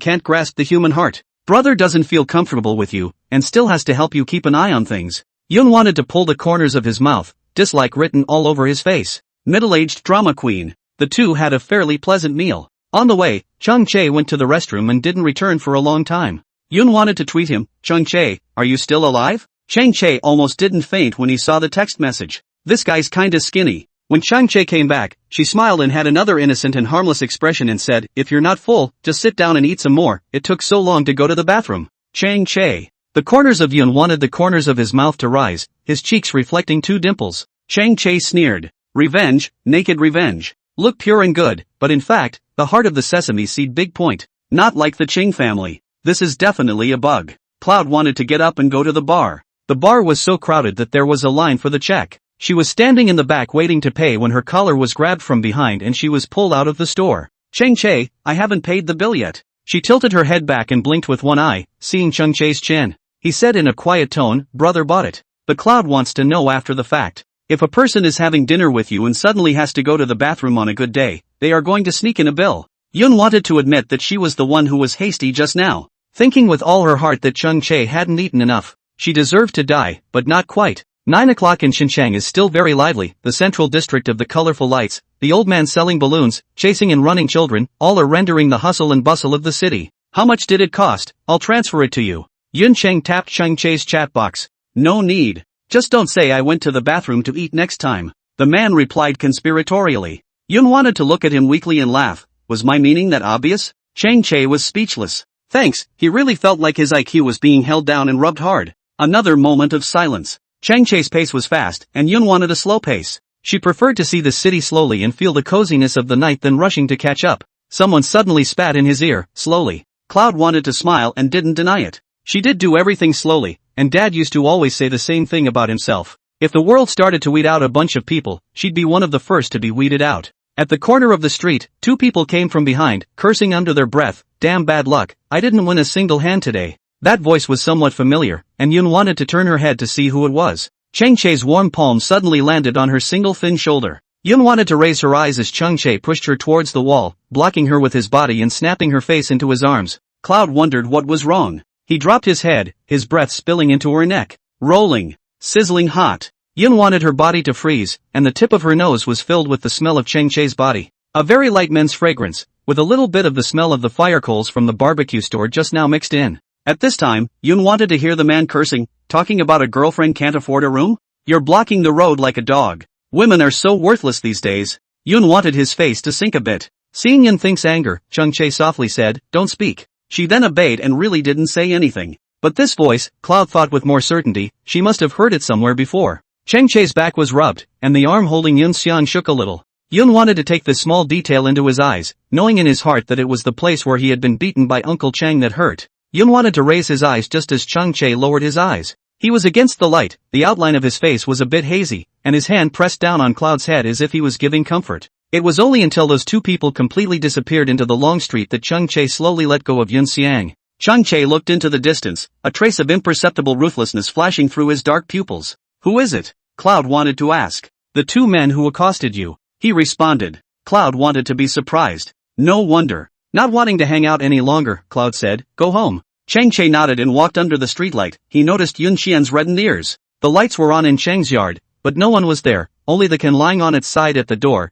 can't grasp the human heart. Brother doesn't feel comfortable with you, and still has to help you keep an eye on things. Yun wanted to pull the corners of his mouth, dislike written all over his face. Middle-aged drama queen. The two had a fairly pleasant meal. On the way, Chang Che went to the restroom and didn't return for a long time. Yun wanted to tweet him, "Chung Chae, are you still alive?" Chang Chae almost didn't faint when he saw the text message. This guy's kinda skinny. When Chung Chae came back, she smiled and had another innocent and harmless expression and said, "If you're not full, just sit down and eat some more, it took so long to go to the bathroom." Chang Chae. The corners of Yun wanted the corners of his mouth to rise, his cheeks reflecting two dimples. Chang Chae sneered. Revenge, naked revenge. Look pure and good, but in fact, the heart of the sesame seed big point. Not like the Ching family. This is definitely a bug. Cloud wanted to get up and go to the bar. The bar was so crowded that there was a line for the check. She was standing in the back waiting to pay when her collar was grabbed from behind and she was pulled out of the store. Chang Chae, I haven't paid the bill yet. She tilted her head back and blinked with one eye, seeing Chung Chae's chin. He said in a quiet tone, "Brother bought it." The Cloud wants to know after the fact. If a person is having dinner with you and suddenly has to go to the bathroom on a good day, they are going to sneak in a bill. Yun wanted to admit that she was the one who was hasty just now, thinking with all her heart that Chung Chae hadn't eaten enough. She deserved to die, but not quite. 9 o'clock in Xinjiang is still very lively, the central district of the colorful lights, the old man selling balloons, chasing and running children, all are rendering the hustle and bustle of the city. How much did it cost? I'll transfer it to you. Yun Cheng tapped Chung Chae's chat box. No need. Just don't say I went to the bathroom to eat next time. The man replied conspiratorially. Yun wanted to look at him weakly and laugh. Was my meaning that obvious? Chang Chae was speechless. Thanks, he really felt like his IQ was being held down and rubbed hard. Another moment of silence. Chang Chae's pace was fast, and Yun wanted a slow pace. She preferred to see the city slowly and feel the coziness of the night than rushing to catch up. Someone suddenly spat in his ear, slowly. Cloud wanted to smile and didn't deny it. She did do everything slowly, and Dad used to always say the same thing about himself. If the world started to weed out a bunch of people, she'd be one of the first to be weeded out. At the corner of the street, 2 people came from behind, cursing under their breath, "Damn bad luck, I didn't win a single hand today." That voice was somewhat familiar, and Yun wanted to turn her head to see who it was. Chang Chae's warm palm suddenly landed on her single thin shoulder. Yun wanted to raise her eyes as Chung Chae pushed her towards the wall, blocking her with his body and snapping her face into his arms. Cloud wondered what was wrong. He dropped his head, his breath spilling into her neck. Rolling. Sizzling hot. Yun wanted her body to freeze, and the tip of her nose was filled with the smell of Chang Chae's body. A very light men's fragrance, with a little bit of the smell of the fire coals from the barbecue store just now mixed in. At this time, Yun wanted to hear the man cursing, talking about a girlfriend can't afford a room? You're blocking the road like a dog. Women are so worthless these days. Yun wanted his face to sink a bit. Seeing Yun think's anger, Chung Chae softly said, "Don't speak." She then obeyed and really didn't say anything. But this voice, Cloud thought with more certainty, she must have heard it somewhere before. Chang Chae's back was rubbed, and the arm holding Yun's xiang shook a little. Yun wanted to take this small detail into his eyes, knowing in his heart that it was the place where he had been beaten by Uncle Chang that hurt. Yun wanted to raise his eyes just as Chung Chae lowered his eyes. He was against the light, the outline of his face was a bit hazy, and his hand pressed down on Cloud's head as if he was giving comfort. It was only until those 2 people completely disappeared into the long street that Chung Chae slowly let go of Yun Xiang. Chung Chae looked into the distance, a trace of imperceptible ruthlessness flashing through his dark pupils. Who is it? Cloud wanted to ask. The 2 men who accosted you. He responded. Cloud wanted to be surprised. No wonder. Not wanting to hang out any longer, Cloud said, "Go home." Chang Chae nodded and walked under the streetlight. He noticed Yun Xian's reddened ears. The lights were on in Chang's yard, but no one was there, only the can lying on its side at the door.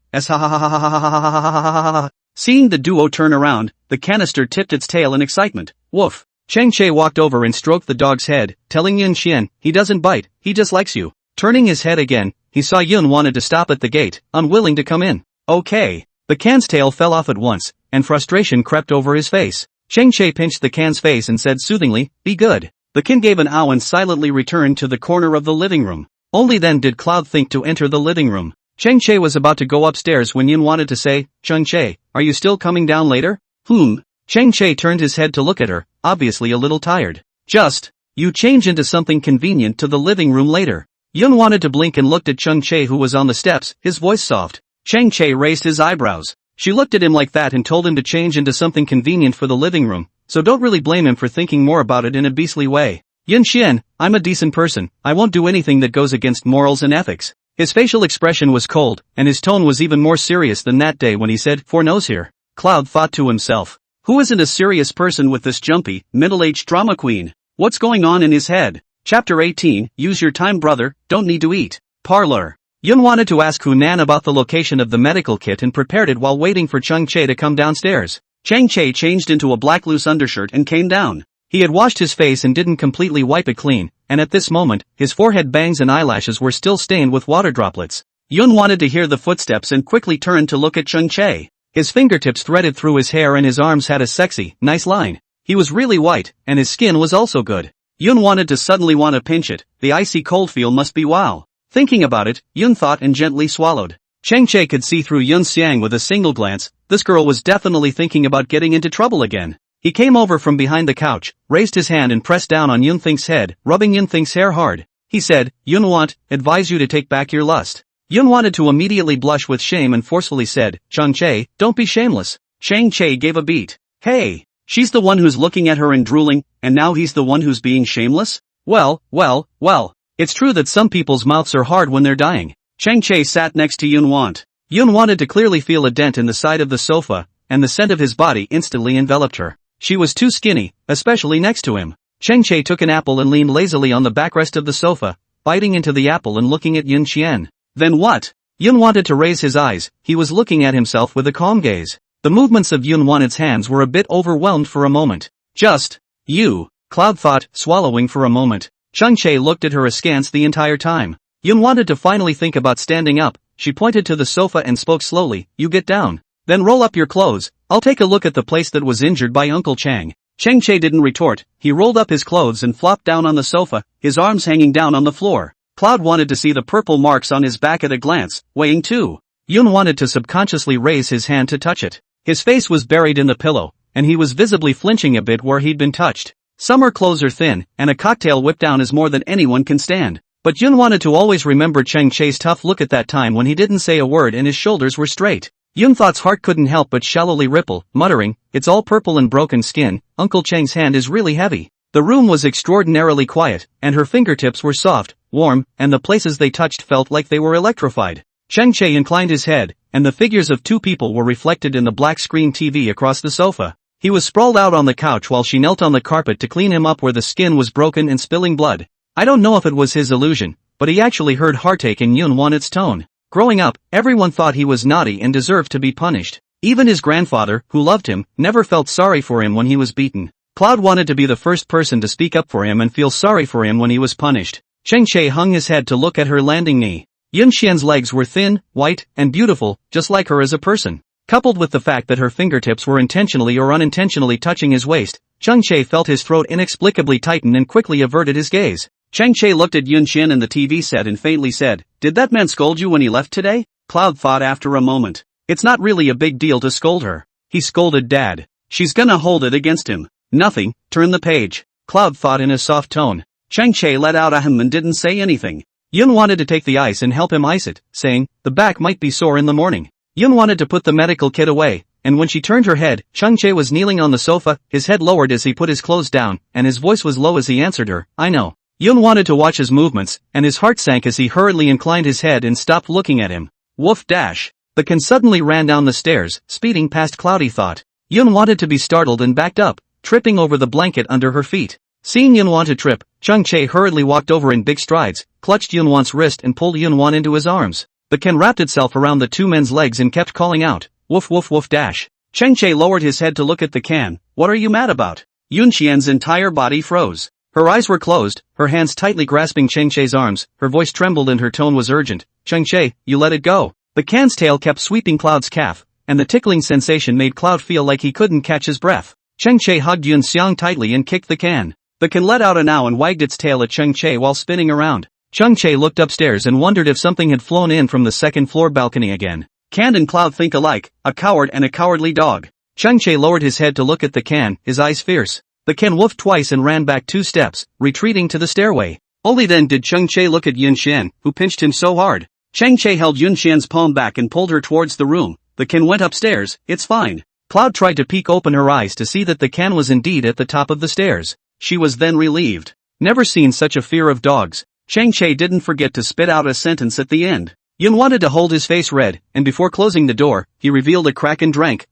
Seeing the duo turn around, the canister tipped its tail in excitement. Woof. Chang Chae walked over and stroked the dog's head, telling Yun Xian, "He doesn't bite, he just likes you." Turning his head again, he saw Yun wanted to stop at the gate, unwilling to come in. Okay. The can's tail fell off at once, and frustration crept over his face. Chang Chae pinched the can's face and said soothingly, "Be good." The can gave an ow and silently returned to the corner of the living room. Only then did Cloud think to enter the living room. Chang Chae was about to go upstairs when Yun wanted to say, "Chung Chae, are you still coming down later?" Chang Chae turned his head to look at her, obviously a little tired. You change into something convenient to the living room later." Yun wanted to blink and looked at Chung Chae who was on the steps, his voice soft. Chang Chae raised his eyebrows. She looked at him like that and told him to change into something convenient for the living room, so don't really blame him for thinking more about it in a beastly way. Yun Xian, I'm a decent person, I won't do anything that goes against morals and ethics. His facial expression was cold, and his tone was even more serious than that day when he said, "For nose here." Cloud thought to himself. Who isn't a serious person with this jumpy, middle-aged drama queen? What's going on in his head? Chapter 18, Use your time brother, don't need to eat. Parlor. Yun wanted to ask Hunan about the location of the medical kit and prepared it while waiting for Chung Chae to come downstairs. Chang Chae changed into a black loose undershirt and came down. He had washed his face and didn't completely wipe it clean, and at this moment, his forehead bangs and eyelashes were still stained with water droplets. Yun wanted to hear the footsteps and quickly turned to look at Chung Chae. His fingertips threaded through his hair and his arms had a sexy, nice line. He was really white, and his skin was also good. Yun wanted to suddenly want to pinch it, the icy cold feel must be wow. Thinking about it, Yun thought and gently swallowed. Chang Chae could see through Yun's xiang with a single glance, this girl was definitely thinking about getting into trouble again. He came over from behind the couch, raised his hand and pressed down on Yun Think's head, rubbing Yun Think's hair hard. He said, Yun advise you to take back your lust. Yun wanted to immediately blush with shame and forcefully said, Chang Chae, don't be shameless. Chang Chae gave a beat. Hey, she's the one who's looking at her and drooling, and now he's the one who's being shameless? Well. It's true that some people's mouths are hard when they're dying. Chang Chae sat next to Yun Want. Yun wanted to clearly feel a dent in the side of the sofa, and the scent of his body instantly enveloped her. She was too skinny, especially next to him. Chang Chae took an apple and leaned lazily on the backrest of the sofa, biting into the apple and looking at Yun Qian. Then what? Yun wanted to raise his eyes, he was looking at himself with a calm gaze. The movements of Yun Wanted's hands were a bit overwhelmed for a moment. Just, you, Cloud thought, swallowing for a moment. Chang Chae looked at her askance the entire time. Yun wanted to finally think about standing up, she pointed to the sofa and spoke slowly, you get down. Then roll up your clothes, I'll take a look at the place that was injured by Uncle Chang. Chang Chae didn't retort, he rolled up his clothes and flopped down on the sofa, his arms hanging down on the floor. Cloud wanted to see the purple marks on his back at a glance, weighing too. Yun wanted to subconsciously raise his hand to touch it. His face was buried in the pillow, and he was visibly flinching a bit where he'd been touched. Summer clothes are thin, and a cocktail whip down is more than anyone can stand. But Yun wanted to always remember Chang Chae's tough look at that time when he didn't say a word and his shoulders were straight. Yun thought's heart couldn't help but shallowly ripple, muttering, it's all purple and broken skin, Uncle Chang's hand is really heavy. The room was extraordinarily quiet, and her fingertips were soft, warm, and the places they touched felt like they were electrified. Chang Chae inclined his head, and the figures of two people were reflected in the black screen TV across the sofa. He was sprawled out on the couch while she knelt on the carpet to clean him up where the skin was broken and spilling blood. I don't know if it was his illusion, but he actually heard heartache in Yun Wanted's tone. Growing up, everyone thought he was naughty and deserved to be punished. Even his grandfather, who loved him, never felt sorry for him when he was beaten. Cloud wanted to be the first person to speak up for him and feel sorry for him when he was punished. Chang Chae hung his head to look at her landing knee. Yun Xian's legs were thin, white, and beautiful, just like her as a person. Coupled with the fact that her fingertips were intentionally or unintentionally touching his waist, Chang Chae felt his throat inexplicably tighten and quickly averted his gaze. Chang Chae looked at Yun Xian and the TV set and faintly said, did that man scold you when he left today? Cloud thought after a moment. It's not really a big deal to scold her. He scolded Dad. She's gonna hold it against him. Nothing, turn the page. Cloud thought in a soft tone. Chang Chae let out a hem and didn't say anything. Yun wanted to take the ice and help him ice it, saying, the back might be sore in the morning. Yun wanted to put the medical kit away, and when she turned her head, Chang Chae was kneeling on the sofa, his head lowered as he put his clothes down, and his voice was low as he answered her, I know. Yun wanted to watch his movements, and his heart sank as he hurriedly inclined his head and stopped looking at him. Woof dash. The can suddenly ran down the stairs, speeding past Cloudy thought. Yun wanted to be startled and backed up, tripping over the blanket under her feet. Seeing Yun Want to trip, Chang Chae hurriedly walked over in big strides, clutched Yun Want's wrist and pulled Yun Want into his arms. The can wrapped itself around the two men's legs and kept calling out, woof woof woof dash. Chang Chae lowered his head to look at the can. What are you mad about? Yun Xian's entire body froze. Her eyes were closed, her hands tightly grasping Chang Chae's arms, her voice trembled and her tone was urgent. Chang Chae, you let it go. The can's tail kept sweeping Cloud's calf, and the tickling sensation made Cloud feel like he couldn't catch his breath. Chang Chae hugged Yun Xiang tightly and kicked the can. The can let out an ow and wagged its tail at Chang Chae while spinning around. Chang Chae looked upstairs and wondered if something had flown in from the second floor balcony again. Can and Cloud think alike, a coward and a cowardly dog. Chang Chae lowered his head to look at the can, his eyes fierce. The can woofed twice and ran back 2 steps, retreating to the stairway. Only then did Chang Chae look at Yun Xian, who pinched him so hard. Chang Chae held Yun Xian's palm back and pulled her towards the room. The can went upstairs, it's fine. Cloud tried to peek open her eyes to see that the can was indeed at the top of the stairs. She was then relieved. Never seen such a fear of dogs. Chang Chae didn't forget to spit out a sentence at the end. Yun wanted to hold his face red, and before closing the door, he revealed a crack and drank.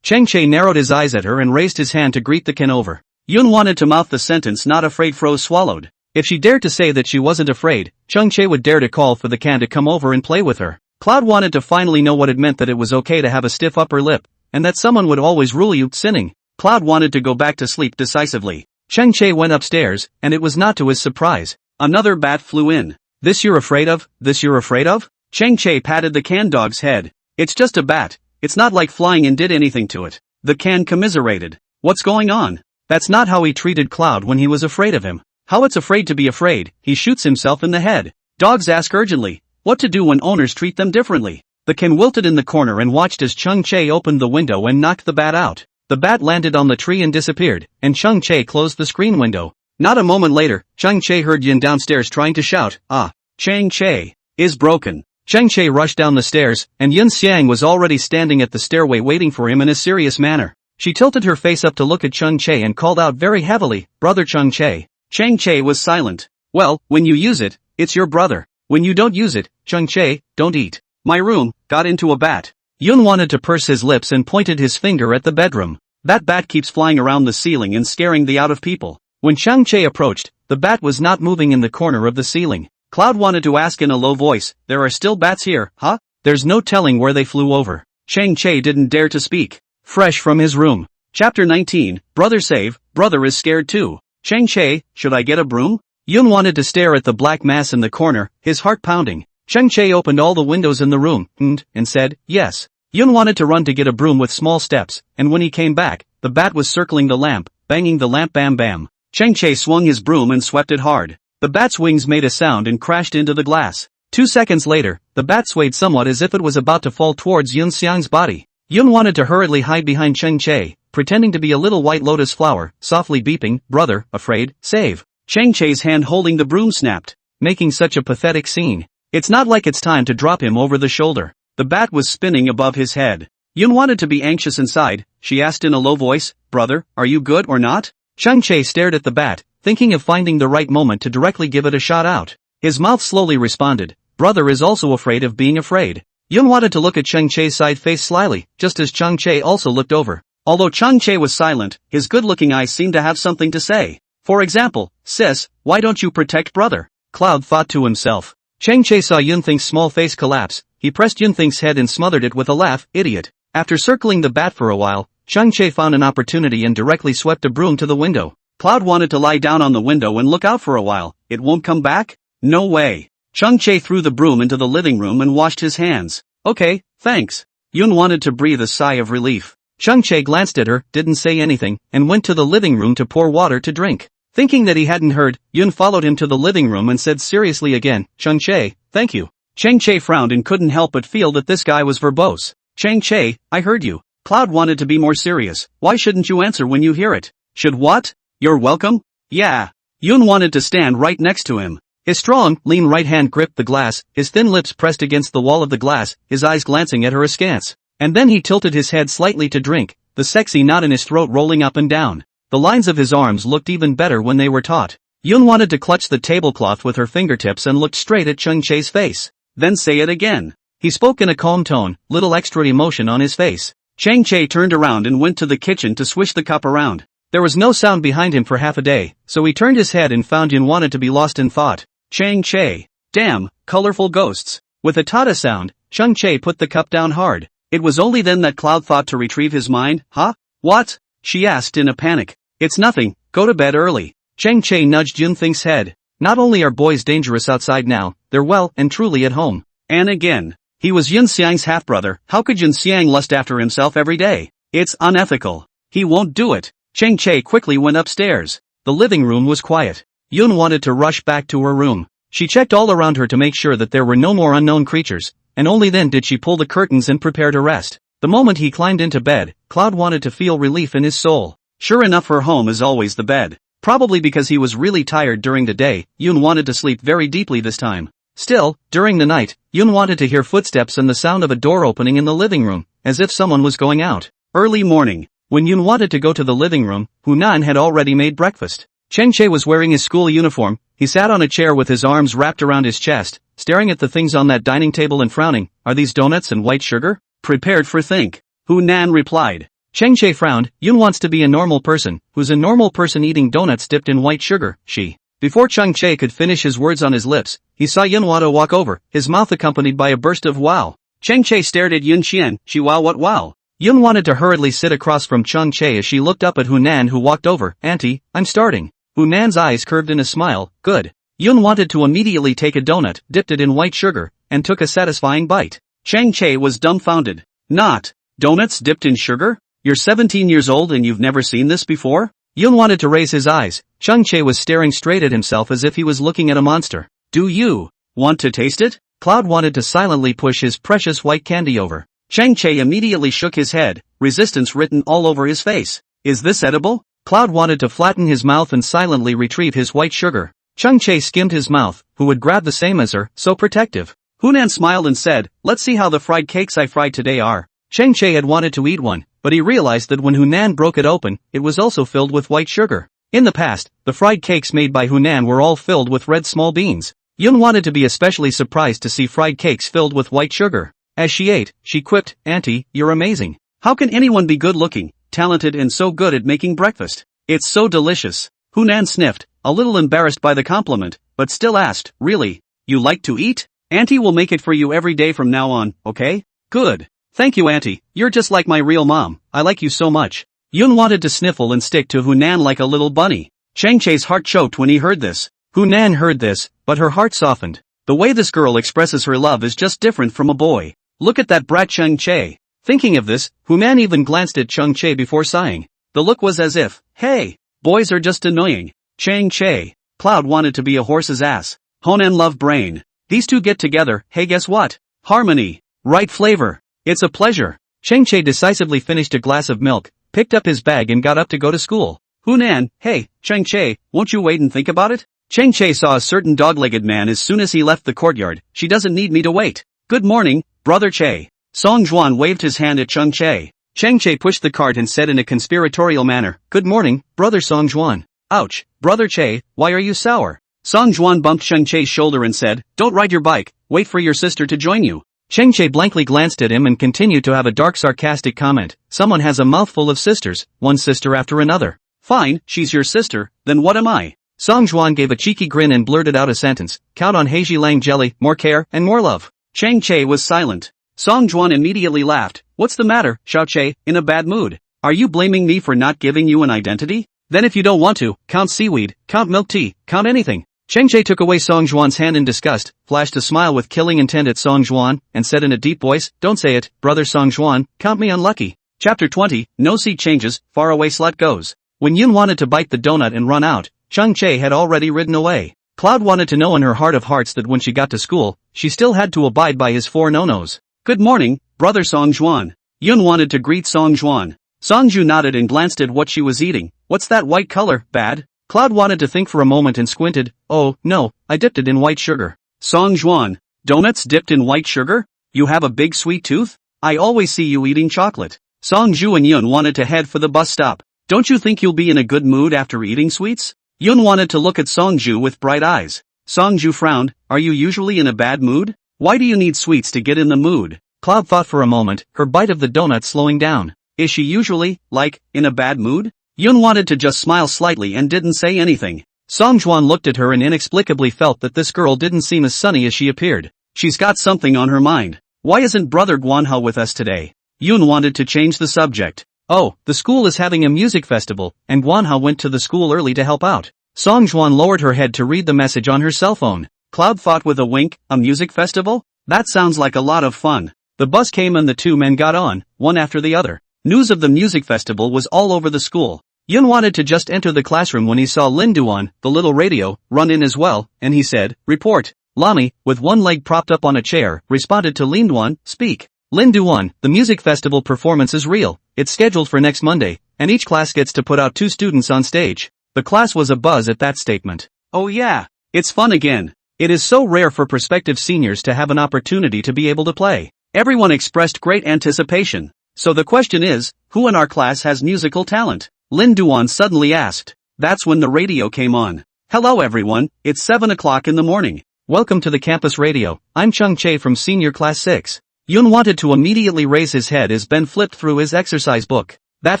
Chang Chae narrowed his eyes at her and raised his hand to greet the can over. Yun wanted to mouth the sentence not afraid froze swallowed. If she dared to say that she wasn't afraid, Chang Chae would dare to call for the can to come over and play with her. Cloud wanted to finally know what it meant that it was okay to have a stiff upper lip, and that someone would always rule you, sinning. Cloud wanted to go back to sleep decisively. Cheng Che went upstairs, and it was not to his surprise. Another bat flew in. This you're afraid of? This you're afraid of? Cheng Che patted the can dog's head. It's just a bat. It's not like flying and did anything to it. The can commiserated. What's going on? That's not how he treated Cloud when he was afraid of him. How it's afraid to be afraid, he shoots himself in the head. Dogs ask urgently what to do when owners treat them differently. The can wilted in the corner and watched as Cheng Che opened the window and knocked the bat out. The bat landed on the tree and disappeared, and Cheng Che closed the screen window. Not a moment later, Cheng Che heard Yin downstairs trying to shout, "Ah, Cheng Che is broken." Cheng Che rushed down the stairs, and Yin Xiang was already standing at the stairway waiting for him in a serious manner. She tilted her face up to look at Cheng Che and called out very heavily, "Brother Cheng Che." Cheng Che was silent. "Well, when you use it, it's your brother. When you don't use it, Cheng Che, don't eat. My room got into a bat." Yun wanted to purse his lips and pointed his finger at the bedroom. "That bat keeps flying around the ceiling and scaring the out of people." When Cheng Che approached, the bat was not moving in the corner of the ceiling. Cloud wanted to ask in a low voice, "There are still bats here, huh?" There's no telling where they flew over. Cheng Che didn't dare to speak. Fresh from his room. Chapter 19, Brother Save, Brother is scared too. Cheng Che, should I get a broom? Yun wanted to stare at the black mass in the corner, his heart pounding. Cheng Che opened all the windows in the room, and said, yes. Yun wanted to run to get a broom with small steps, and when he came back, the bat was circling the lamp, banging the lamp bam bam. Cheng Che swung his broom and swept it hard. The bat's wings made a sound and crashed into the glass. 2 seconds later, the bat swayed somewhat as if it was about to fall towards Yun Xiang's body. Yun wanted to hurriedly hide behind Cheng Che, pretending to be a little white lotus flower, softly beeping, "Brother, afraid, save." Cheng Che's hand holding the broom snapped, making such a pathetic scene. It's not like it's time to drop him over the shoulder. The bat was spinning above his head. Yun wanted to be anxious inside. She asked in a low voice, "Brother, are you good or not?" Cheng Che stared at the bat, thinking of finding the right moment to directly give it a shot out. His mouth slowly responded, "Brother is also afraid of being afraid." Yun wanted to look at Cheng Che's side face slyly, just as Cheng Che also looked over. Although Cheng Che was silent, his good-looking eyes seemed to have something to say. For example, "Sis, why don't you protect brother?" Cloud thought to himself. Cheng Che saw Yunthing's small face collapse. He pressed Yunthing's head and smothered it with a laugh, "Idiot." After circling the bat for a while, Cheng Che found an opportunity and directly swept a broom to the window. Cloud wanted to lie down on the window and look out for a while. It won't come back? No way. Cheng Che threw the broom into the living room and washed his hands. Okay, thanks. Yun wanted to breathe a sigh of relief. Cheng Che glanced at her, didn't say anything, and went to the living room to pour water to drink. Thinking that he hadn't heard, Yun followed him to the living room and said seriously again, "Cheng Che, thank you." Cheng Che frowned and couldn't help but feel that this guy was verbose. "Cheng Che, I heard you." Cloud wanted to be more serious. "Why shouldn't you answer when you hear it?" "Should what? You're welcome?" "Yeah." Yun wanted to stand right next to him. His strong, lean right hand gripped the glass, his thin lips pressed against the wall of the glass, his eyes glancing at her askance. And then he tilted his head slightly to drink, the sexy knot in his throat rolling up and down. The lines of his arms looked even better when they were taut. Yun wanted to clutch the tablecloth with her fingertips and looked straight at Cheng Che's face. "Then say it again." He spoke in a calm tone, little extra emotion on his face. Cheng Che turned around and went to the kitchen to swish the cup around. There was no sound behind him for half a day, so he turned his head and found Yun wanted to be lost in thought. Cheng Che. Damn, colorful ghosts. With a tada sound, Cheng Che put the cup down hard. It was only then that Cloud thought to retrieve his mind. "Huh? What?" she asked in a panic. "It's nothing, go to bed early." Cheng Che nudged Yunthing's head. Not only are boys dangerous outside now, they're well and truly at home. And again, he was Yun Xiang's half-brother. How could Yun Xiang lust after himself every day? It's unethical. He won't do it. Cheng Che quickly went upstairs. The living room was quiet. Yun wanted to rush back to her room. She checked all around her to make sure that there were no more unknown creatures, and only then did she pull the curtains and prepare to rest. The moment he climbed into bed, Cloud wanted to feel relief in his soul. Sure enough, her home is always the bed. Probably because he was really tired during the day, Yun wanted to sleep very deeply this time. Still, during the night, Yun wanted to hear footsteps and the sound of a door opening in the living room, as if someone was going out. Early morning. When Yun wanted to go to the living room, Hunan had already made breakfast. Cheng Che was wearing his school uniform. He sat on a chair with his arms wrapped around his chest, staring at the things on that dining table and frowning. "Are these donuts and white sugar?" "Prepared for think," Hunan replied. Cheng Che frowned. Yun wants to be a normal person. Who's a normal person eating donuts dipped in white sugar? She. Before Cheng Che could finish his words on his lips, he saw Yun Wada walk over, his mouth accompanied by a burst of wow. Cheng Che stared at Yun Xian. "She wow, what wow?" Yun wanted to hurriedly sit across from Chung Chae as she looked up at Hunan, who walked over. Auntie, I'm starting. Hunan's eyes curved in a smile. Good. Yun wanted to immediately take a donut, dipped it in white sugar, and took a satisfying bite. Chang Chae was dumbfounded. Not. Donuts dipped in sugar? You're 17 years old and you've never seen this before? Yun wanted to raise his eyes. Chung Chae was staring straight at himself as if he was looking at a monster. Do you want to taste it? Cloud wanted to silently push his precious white candy over. Chang Chae immediately shook his head, resistance written all over his face. Is this edible? Cloud wanted to flatten his mouth and silently retrieve his white sugar. Chung Chae skimmed his mouth, who would grab the same as her, so protective. Hunan smiled and said, let's see how the fried cakes I fried today are. Chang Chae had wanted to eat one, but he realized that when Hunan broke it open, it was also filled with white sugar. In the past, the fried cakes made by Hunan were all filled with red small beans. Yun wanted to be especially surprised to see fried cakes filled with white sugar. As she ate, she quipped, Auntie, you're amazing. How can anyone be good-looking, talented and so good at making breakfast? It's so delicious. Hunan sniffed, a little embarrassed by the compliment, but still asked, really? You like to eat? Auntie will make it for you every day from now on, okay? Good. Thank you, Auntie. You're just like my real mom. I like you so much. Yun wanted to sniffle and stick to Hunan like a little bunny. Chang Chae's heart choked when he heard this. Hunan heard this, but her heart softened. The way this girl expresses her love is just different from a boy. Look at that brat Chang Chae. Thinking of this, Hunan even glanced at Chung Chae before sighing. The look was as if, hey, boys are just annoying. Chang Chae. Cloud wanted to be a horse's ass. Hunan loved brain. These two get together, hey guess what? Harmony. Right flavor. It's a pleasure. Chang Chae decisively finished a glass of milk, picked up his bag and got up to go to school. Hunan, hey, Chang Chae, won't you wait and think about it? Chang Chae saw a certain dog-legged man as soon as he left the courtyard. She doesn't need me to wait. Good morning, brother Chae. Song Juan waved his hand at Chung Chae. Chang Chae pushed the cart and said in a conspiratorial manner, good morning, brother Song Juan. Ouch, brother Chae, why are you sour? Song Juan bumped Chang Chae's shoulder and said, don't ride your bike, wait for your sister to join you. Chang Chae blankly glanced at him and continued to have a dark sarcastic comment. Someone has a mouthful of sisters, one sister after another. Fine, she's your sister, then what am I? Song Juan gave a cheeky grin and blurted out a sentence. Count on Heiji Lang jelly, more care, and more love. Chang Chae was silent. Song Juan immediately laughed. What's the matter, Xiao Chae, in a bad mood? Are you blaming me for not giving you an identity? Then if you don't want to, count seaweed, count milk tea, count anything. Chang Chae took away Song Juan's hand in disgust, flashed a smile with killing intent at Song Juan, and said in a deep voice, don't say it, brother Song Juan, count me unlucky. Chapter 20, No Seat Changes, Far Away Slut Goes. When Yun wanted to bite the donut and run out, Chung Chae had already ridden away. Cloud wanted to know in her heart of hearts that when she got to school, she still had to abide by his 4 no-nos. Good morning, brother Song Juan. Yun wanted to greet Song Juan. Song Ju nodded and glanced at what she was eating. What's that white color, bad? Cloud wanted to think for a moment and squinted. Oh, no, I dipped it in white sugar. Song Juan, donuts dipped in white sugar? You have a big sweet tooth? I always see you eating chocolate. Song Ju and Yun wanted to head for the bus stop. Don't you think you'll be in a good mood after eating sweets? Yun wanted to look at Song Ju with bright eyes. Song Ju frowned. Are you usually in a bad mood? Why do you need sweets to get in the mood? Cloud thought for a moment, her bite of the donut slowing down. Is she usually, like, in a bad mood? Yun wanted to just smile slightly and didn't say anything. Song Juan looked at her and inexplicably felt that this girl didn't seem as sunny as she appeared. She's got something on her mind. Why isn't brother Guanha with us today? Yun wanted to change the subject. Oh, the school is having a music festival, and Guanha went to the school early to help out. Song Juan lowered her head to read the message on her cell phone. Cloud thought with a wink, a music festival? That sounds like a lot of fun. The bus came and the two men got on, one after the other. News of the music festival was all over the school. Yun wanted to just enter the classroom when he saw Lin Duan, the little radio, run in as well, and he said, report. Lami, with one leg propped up on a chair, responded to Lin Duan, speak. Lin Duan, the music festival performance is real. It's scheduled for next Monday, and each class gets to put out 2 students on stage. The class was abuzz at that statement. Oh yeah, it's fun again. It is so rare for prospective seniors to have an opportunity to be able to play. Everyone expressed great anticipation. So the question is, who in our class has musical talent? Lin Duan suddenly asked. That's when the radio came on. Hello everyone, it's 7 o'clock in the morning. Welcome to the campus radio. I'm Chung Chae from senior class 6. Yun wanted to immediately raise his head as Ben flipped through his exercise book. That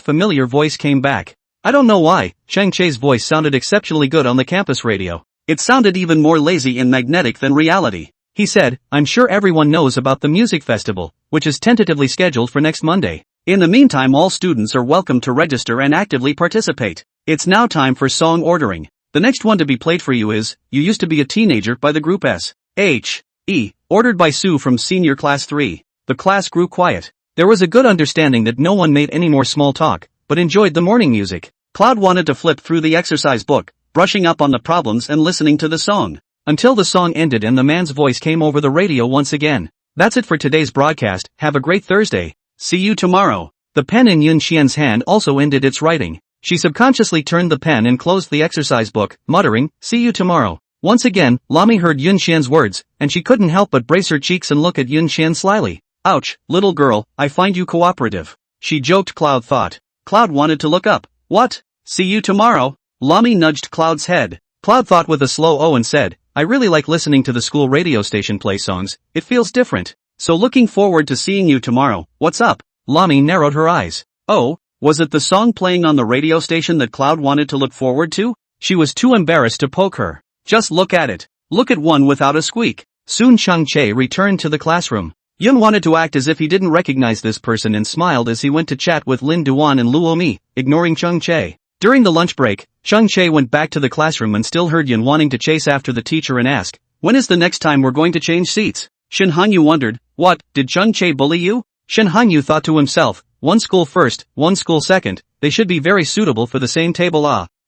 familiar voice came back. I don't know why, Chang Chae's voice sounded exceptionally good on the campus radio. It sounded even more lazy and magnetic than reality. He said, I'm sure everyone knows about the music festival, which is tentatively scheduled for next Monday. In the meantime, all students are welcome to register and actively participate. It's now time for song ordering. The next one to be played for you is You Used to Be a Teenager by the group S.H.E, ordered by Sue from senior class 3. The class grew quiet. There was a good understanding that no one made any more small talk, but enjoyed the morning music. Cloud wanted to flip through the exercise book, brushing up on the problems and listening to the song, until the song ended and the man's voice came over the radio once again. That's it for today's broadcast. Have a great Thursday. See you tomorrow. The pen in Yun Xian's hand also ended its writing. She subconsciously turned the pen and closed the exercise book, muttering, "See you tomorrow." Once again, Lami heard Yun Xian's words, and she couldn't help but brace her cheeks and look at Yun Xian slyly. "Ouch, little girl, I find you cooperative," she joked. Cloud thought. Cloud wanted to look up. "What? See you tomorrow?" Lami nudged Cloud's head. Cloud thought with a slow O and said, "I really like listening to the school radio station play songs, it feels different. So looking forward to seeing you tomorrow. What's up?" Lami narrowed her eyes. Oh, was it the song playing on the radio station that Cloud wanted to look forward to? She was too embarrassed to poke her. "Just look at it. Look at one without a squeak." Soon Chang Che returned to the classroom. Yun wanted to act as if he didn't recognize this person and smiled as he went to chat with Lin Duan and Luo Mi, ignoring Chang Che. During the lunch break, Chang Che went back to the classroom and still heard Yun wanting to chase after the teacher and ask, "When is the next time we're going to change seats?" Shin Hanyu wondered, "What, did Chang Che bully you?" Shin Hanyu thought to himself, "One school first, one school second, they should be very suitable for the same table."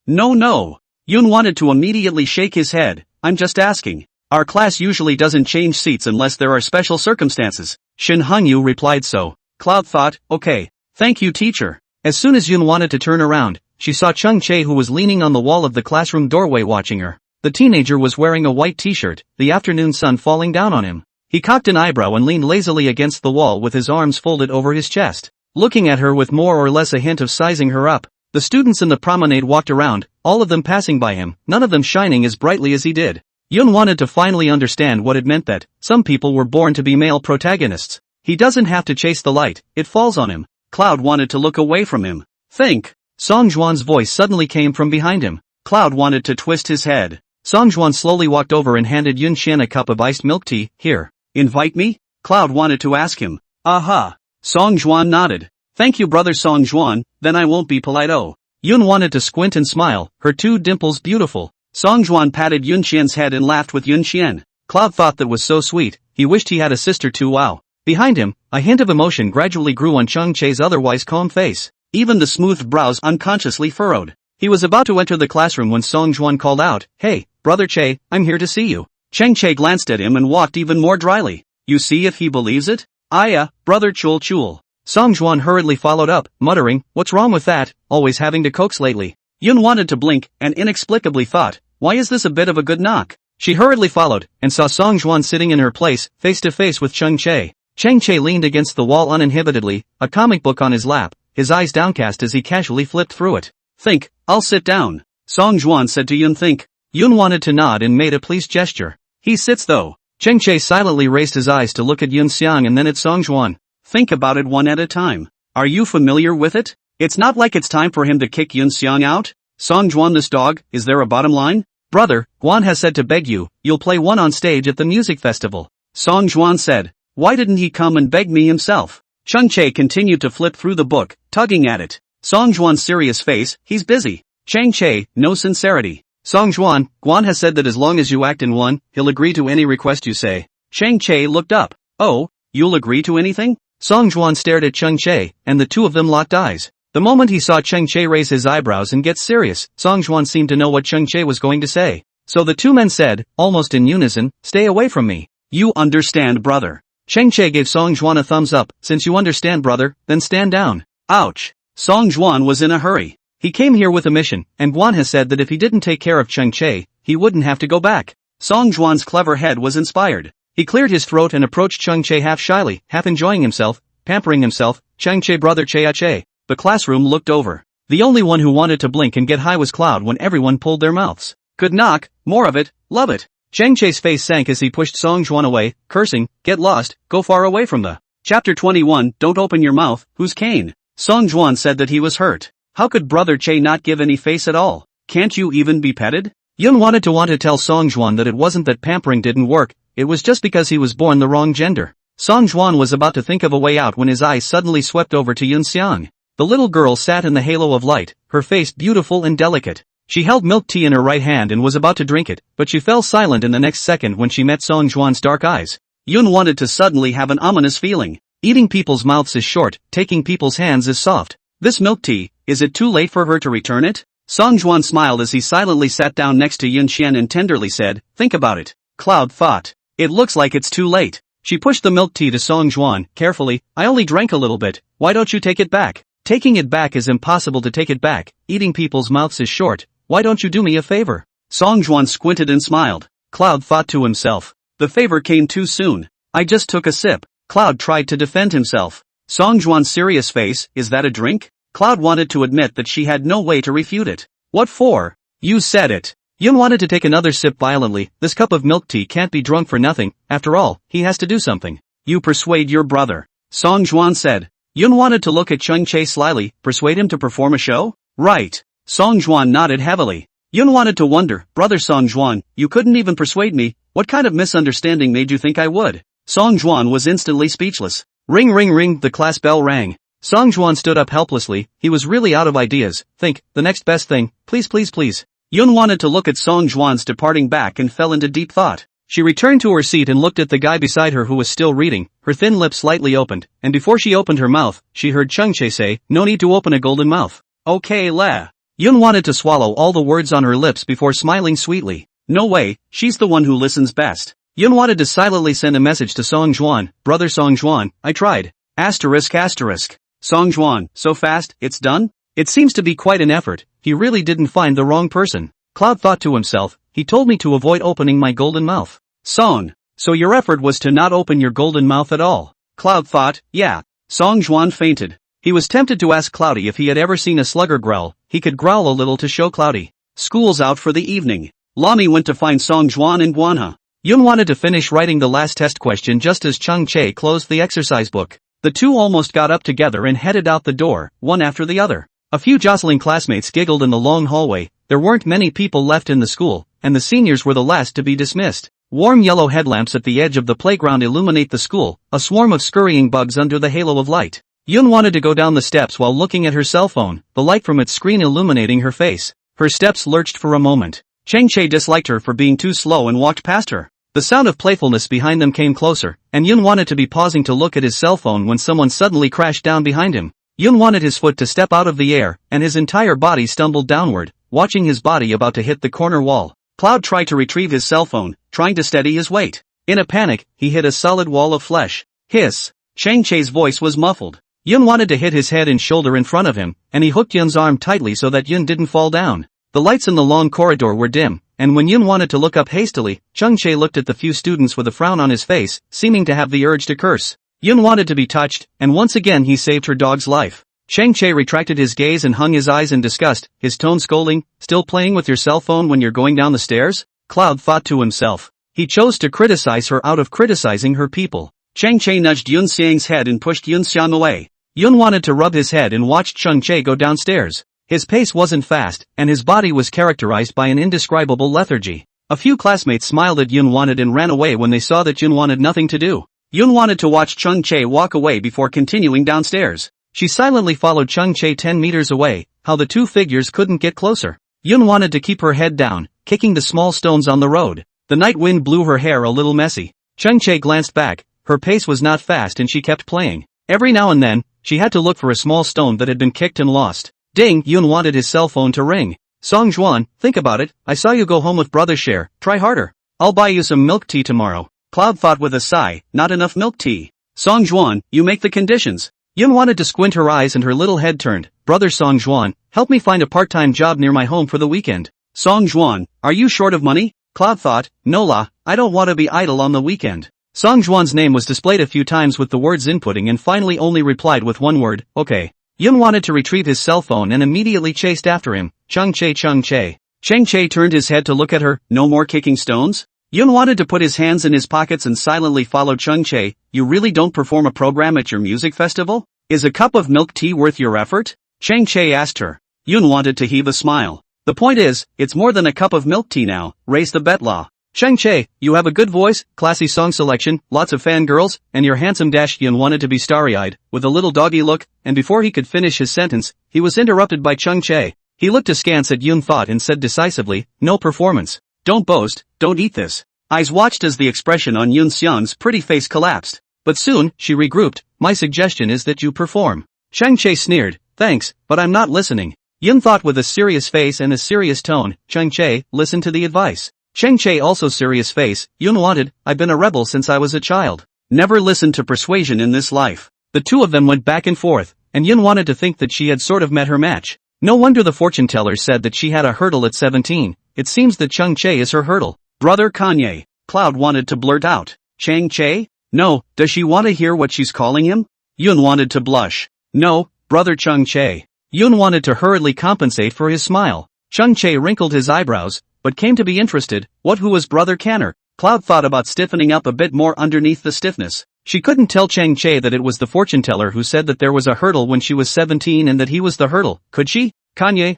No. Yun wanted to immediately shake his head. "I'm just asking. Our class usually doesn't change seats unless there are special circumstances." Shin Hanyu replied so. Cloud thought, "Okay. Thank you, teacher." As soon as Yun wanted to turn around, she saw Chang Che, who was leaning on the wall of the classroom doorway watching her. The teenager was wearing a white t-shirt, the afternoon sun falling down on him. He cocked an eyebrow and leaned lazily against the wall with his arms folded over his chest, looking at her with more or less a hint of sizing her up. The students in the promenade walked around, all of them passing by him, none of them shining as brightly as he did. Yun wanted to finally understand what it meant that some people were born to be male protagonists. He doesn't have to chase the light, it falls on him. Cloud wanted to look away from him. "Think." Song Juan's voice suddenly came from behind him. Cloud wanted to twist his head. Song Juan slowly walked over and handed Yun Xian a cup of iced milk tea. "Here. Invite me?" Cloud wanted to ask him. "Aha." Song Juan nodded. "Thank you, brother Song Juan, then I won't be polite." Oh. Yun wanted to squint and smile, her two dimples beautiful. Song Juan patted Yun Xian's head and laughed with Yun Xian. Cloud thought that was so sweet, he wished he had a sister too. Wow. Behind him, a hint of emotion gradually grew on Chang Che's otherwise calm face. Even the smooth brows unconsciously furrowed. He was about to enter the classroom when Song Juan called out, "Hey, brother Che, I'm here to see you." Chang Che glanced at him and walked even more dryly. "You see if he believes it?" Brother Chul Chul." Song Juan hurriedly followed up, muttering, "What's wrong with that, always having to coax lately?" Yun wanted to blink, and inexplicably thought, "Why is this a bit of a good knock?" She hurriedly followed, and saw Song Juan sitting in her place, face to face with Chang Che. Chang Che leaned against the wall uninhibitedly, a comic book on his lap, his eyes downcast as he casually flipped through it. "Think, I'll sit down," Song Juan said to Yun. "Think." Yun wanted to nod and made a pleased gesture. "He sits though." Chang Che silently raised his eyes to look at Yun Xiang and then at Song Juan. "Think about it one at a time. Are you familiar with it? It's not like it's time for him to kick Yun Xiang out. Song Juan, this dog, is there a bottom line?" "Brother, Guan has said to beg you'll play one on stage at the music festival." Song Juan said. "Why didn't he come and beg me himself?" Chang Che continued to flip through the book, tugging at it. Song Juan's serious face, "He's busy." Chang Che, no sincerity. "Song Juan, Guan has said that as long as you act in one, he'll agree to any request you say." Chang Che looked up. "Oh, you'll agree to anything?" Song Juan stared at Chang Che, and the two of them locked eyes. The moment he saw Chang Che raise his eyebrows and get serious, Song Juan seemed to know what Chang Che was going to say. So the two men said, almost in unison, "Stay away from me." "You understand, brother." Chang Che gave Song Juan a thumbs up. "Since you understand, brother, then stand down." Ouch. Song Juan was in a hurry. He came here with a mission, and Guan has said that if he didn't take care of Chang Che, he wouldn't have to go back. Song Juan's clever head was inspired. He cleared his throat and approached Chang Che half shyly, half enjoying himself, pampering himself. "Chang Che, brother Che." The classroom looked over. The only one who wanted to blink and get high was Cloud when everyone pulled their mouths. "Good knock, more of it, love it." Chang Che's face sank as he pushed Song Juan away, cursing, "Get lost, go far away from the." Chapter 21, Don't open your mouth, who's Kane? Song Juan said that he was hurt. How could brother Che not give any face at all? Can't you even be petted? Yun wanted to tell Song Juan that it wasn't that pampering didn't work, it was just because he was born the wrong gender. Song Juan was about to think of a way out when his eyes suddenly swept over to Yun Xiang. The little girl sat in the halo of light, her face beautiful and delicate. She held milk tea in her right hand and was about to drink it, but she fell silent in the next second when she met Song Juan's dark eyes. Yun wanted to suddenly have an ominous feeling. Eating people's mouths is short, taking people's hands is soft. This milk tea, is it too late for her to return it? Song Juan smiled as he silently sat down next to Yun Xian and tenderly said, think about it. Cloud thought. It looks like it's too late. She pushed the milk tea to Song Juan, carefully, I only drank a little bit, why don't you take it back? Taking it back is impossible to take it back, eating people's mouths is short, why don't you do me a favor? Song Juan squinted and smiled. Cloud thought to himself. The favor came too soon. I just took a sip. Cloud tried to defend himself. Song Juan's serious face, is that a drink? Cloud wanted to admit that she had no way to refute it. What for? You said it. Yun wanted to take another sip violently, this cup of milk tea can't be drunk for nothing, after all, he has to do something. You persuade your brother. Song Juan said. Yun wanted to look at Chung Che slyly, persuade him to perform a show? Right. Song Juan nodded heavily. Yun wanted to wonder, brother Song Juan, you couldn't even persuade me, what kind of misunderstanding made you think I would? Song Juan was instantly speechless. Ring ring ring, the class bell rang. Song Juan stood up helplessly, he was really out of ideas. Think, the next best thing, please please please. Yun wanted to look at Song Juan's departing back and fell into deep thought. She returned to her seat and looked at the guy beside her who was still reading, her thin lips slightly opened, and before she opened her mouth, she heard Chung Che say, no need to open a golden mouth. Okay la. Yun wanted to swallow all the words on her lips before smiling sweetly. No way, she's the one who listens best. Yun wanted to silently send a message to Song Juan, brother Song Juan, I tried. Asterisk asterisk. Song Juan, so fast, it's done? It seems to be quite an effort, he really didn't find the wrong person. Cloud thought to himself, he told me to avoid opening my golden mouth. Song, so your effort was to not open your golden mouth at all. Cloud thought, yeah. Song Juan fainted. He was tempted to ask Cloudy if he had ever seen a slugger growl, he could growl a little to show Cloudy. School's out for the evening. Lami went to find Song Juan and Guanha. Yun wanted to finish writing the last test question just as Chung Che closed the exercise book. The two almost got up together and headed out the door, one after the other. A few jostling classmates giggled in the long hallway, there weren't many people left in the school, and the seniors were the last to be dismissed. Warm yellow headlamps at the edge of the playground illuminate the school, a swarm of scurrying bugs under the halo of light. Yun wanted to go down the steps while looking at her cell phone, the light from its screen illuminating her face. Her steps lurched for a moment. Cheng Che disliked her for being too slow and walked past her. The sound of playfulness behind them came closer, and Yun wanted to be pausing to look at his cell phone when someone suddenly crashed down behind him. Yun wanted his foot to step out of the air, and his entire body stumbled downward, watching his body about to hit the corner wall. Cloud tried to retrieve his cell phone, trying to steady his weight. In a panic, he hit a solid wall of flesh. Hiss. Cheng Che's voice was muffled. Yun wanted to hit his head and shoulder in front of him, and he hooked Yun's arm tightly so that Yun didn't fall down. The lights in the long corridor were dim, and when Yun wanted to look up hastily, Chung Che looked at the few students with a frown on his face, seeming to have the urge to curse. Yun wanted to be touched, and once again he saved her dog's life. Cheng Che retracted his gaze and hung his eyes in disgust, his tone scolding, still playing with your cell phone when you're going down the stairs? Cloud thought to himself. He chose to criticize her out of criticizing her people. Cheng Che nudged Yun Xiang's head and pushed Yun Xiang away. Yun wanted to rub his head and watched Chung Che go downstairs. His pace wasn't fast, and his body was characterized by an indescribable lethargy. A few classmates smiled at Yun wanted and ran away when they saw that Yun wanted nothing to do. Yun wanted to watch Chung Che walk away before continuing downstairs. She silently followed Chung Che 10 meters away, how the two figures couldn't get closer. Yun wanted to keep her head down, kicking the small stones on the road. The night wind blew her hair a little messy. Chung Che glanced back, her pace was not fast and she kept playing. Every now and then, she had to look for a small stone that had been kicked and lost. Ding! Yun wanted his cell phone to ring. Song Juan, think about it, I saw you go home with brother Share, try harder. I'll buy you some milk tea tomorrow. Cloud thought with a sigh, not enough milk tea. Song Juan, you make the conditions. Yun wanted to squint her eyes and her little head turned. Brother Song Juan, help me find a part-time job near my home for the weekend. Song Juan, are you short of money? Cloud thought, no la, I don't want to be idle on the weekend. Song Juan's name was displayed a few times with the words inputting and finally only replied with one word, okay. Yun wanted to retrieve his cell phone and immediately chased after him. Chung Che Chung Che. Cheng Che turned his head to look at her, no more kicking stones? Yun wanted to put his hands in his pockets and silently follow Chung Che. You really don't perform a program at your music festival? Is a cup of milk tea worth your effort? Cheng Che asked her. Yun wanted to heave a smile. The point is, it's more than a cup of milk tea now, raise the bet law. Chang Che, you have a good voice, classy song selection, lots of fangirls, and your handsome Yun wanted to be starry-eyed, with a little doggy look, and before he could finish his sentence, he was interrupted by Chang Che. He looked askance at Yun thought and said decisively, no performance. Don't boast, don't eat this. Eyes watched as the expression on Yun Xiang's pretty face collapsed. But soon, she regrouped, my suggestion is that you perform. Chang Che sneered, thanks, but I'm not listening. Yun thought with a serious face and a serious tone, Chang Che, listen to the advice. Chang Che also serious face, Yun wanted, I've been a rebel since I was a child. Never listened to persuasion in this life. The two of them went back and forth, and Yun wanted to think that she had sort of met her match. No wonder the fortune teller said that she had a hurdle at 17, it seems that Chang Che is her hurdle. Brother Kanye. Cloud wanted to blurt out. Chang Che? No, does she want to hear what she's calling him? Yun wanted to blush. No, brother Chang Che. Yun wanted to hurriedly compensate for his smile. Chang Che wrinkled his eyebrows, but came to be interested, who was brother Canner? Cloud thought about stiffening up a bit more underneath the stiffness. She couldn't tell Chang Che that it was the fortune teller who said that there was a hurdle when she was 17 and that he was the hurdle, could she? Kanye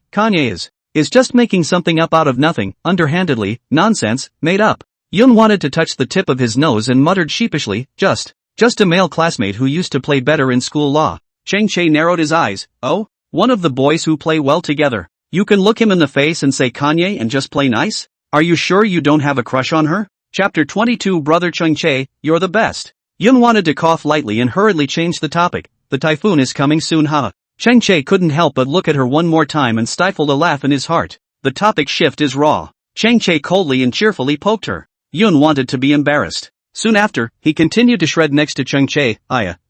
is just making something up out of nothing, underhandedly, nonsense, made up. Yun wanted to touch the tip of his nose and muttered sheepishly, just a male classmate who used to play better in school law. Chang Che narrowed his eyes, oh? One of the boys who play well together. You can look him in the face and say Kanye and just play nice? Are you sure you don't have a crush on her? Chapter 22 Brother Chang Che, you're the best. Yun wanted to cough lightly and hurriedly change the topic. The typhoon is coming soon, huh? Chang Che couldn't help but look at her one more time and stifled a laugh in his heart. The topic shift is raw. Chang Che coldly and cheerfully poked her. Yun wanted to be embarrassed. Soon after, he continued to shred next to Chang Che,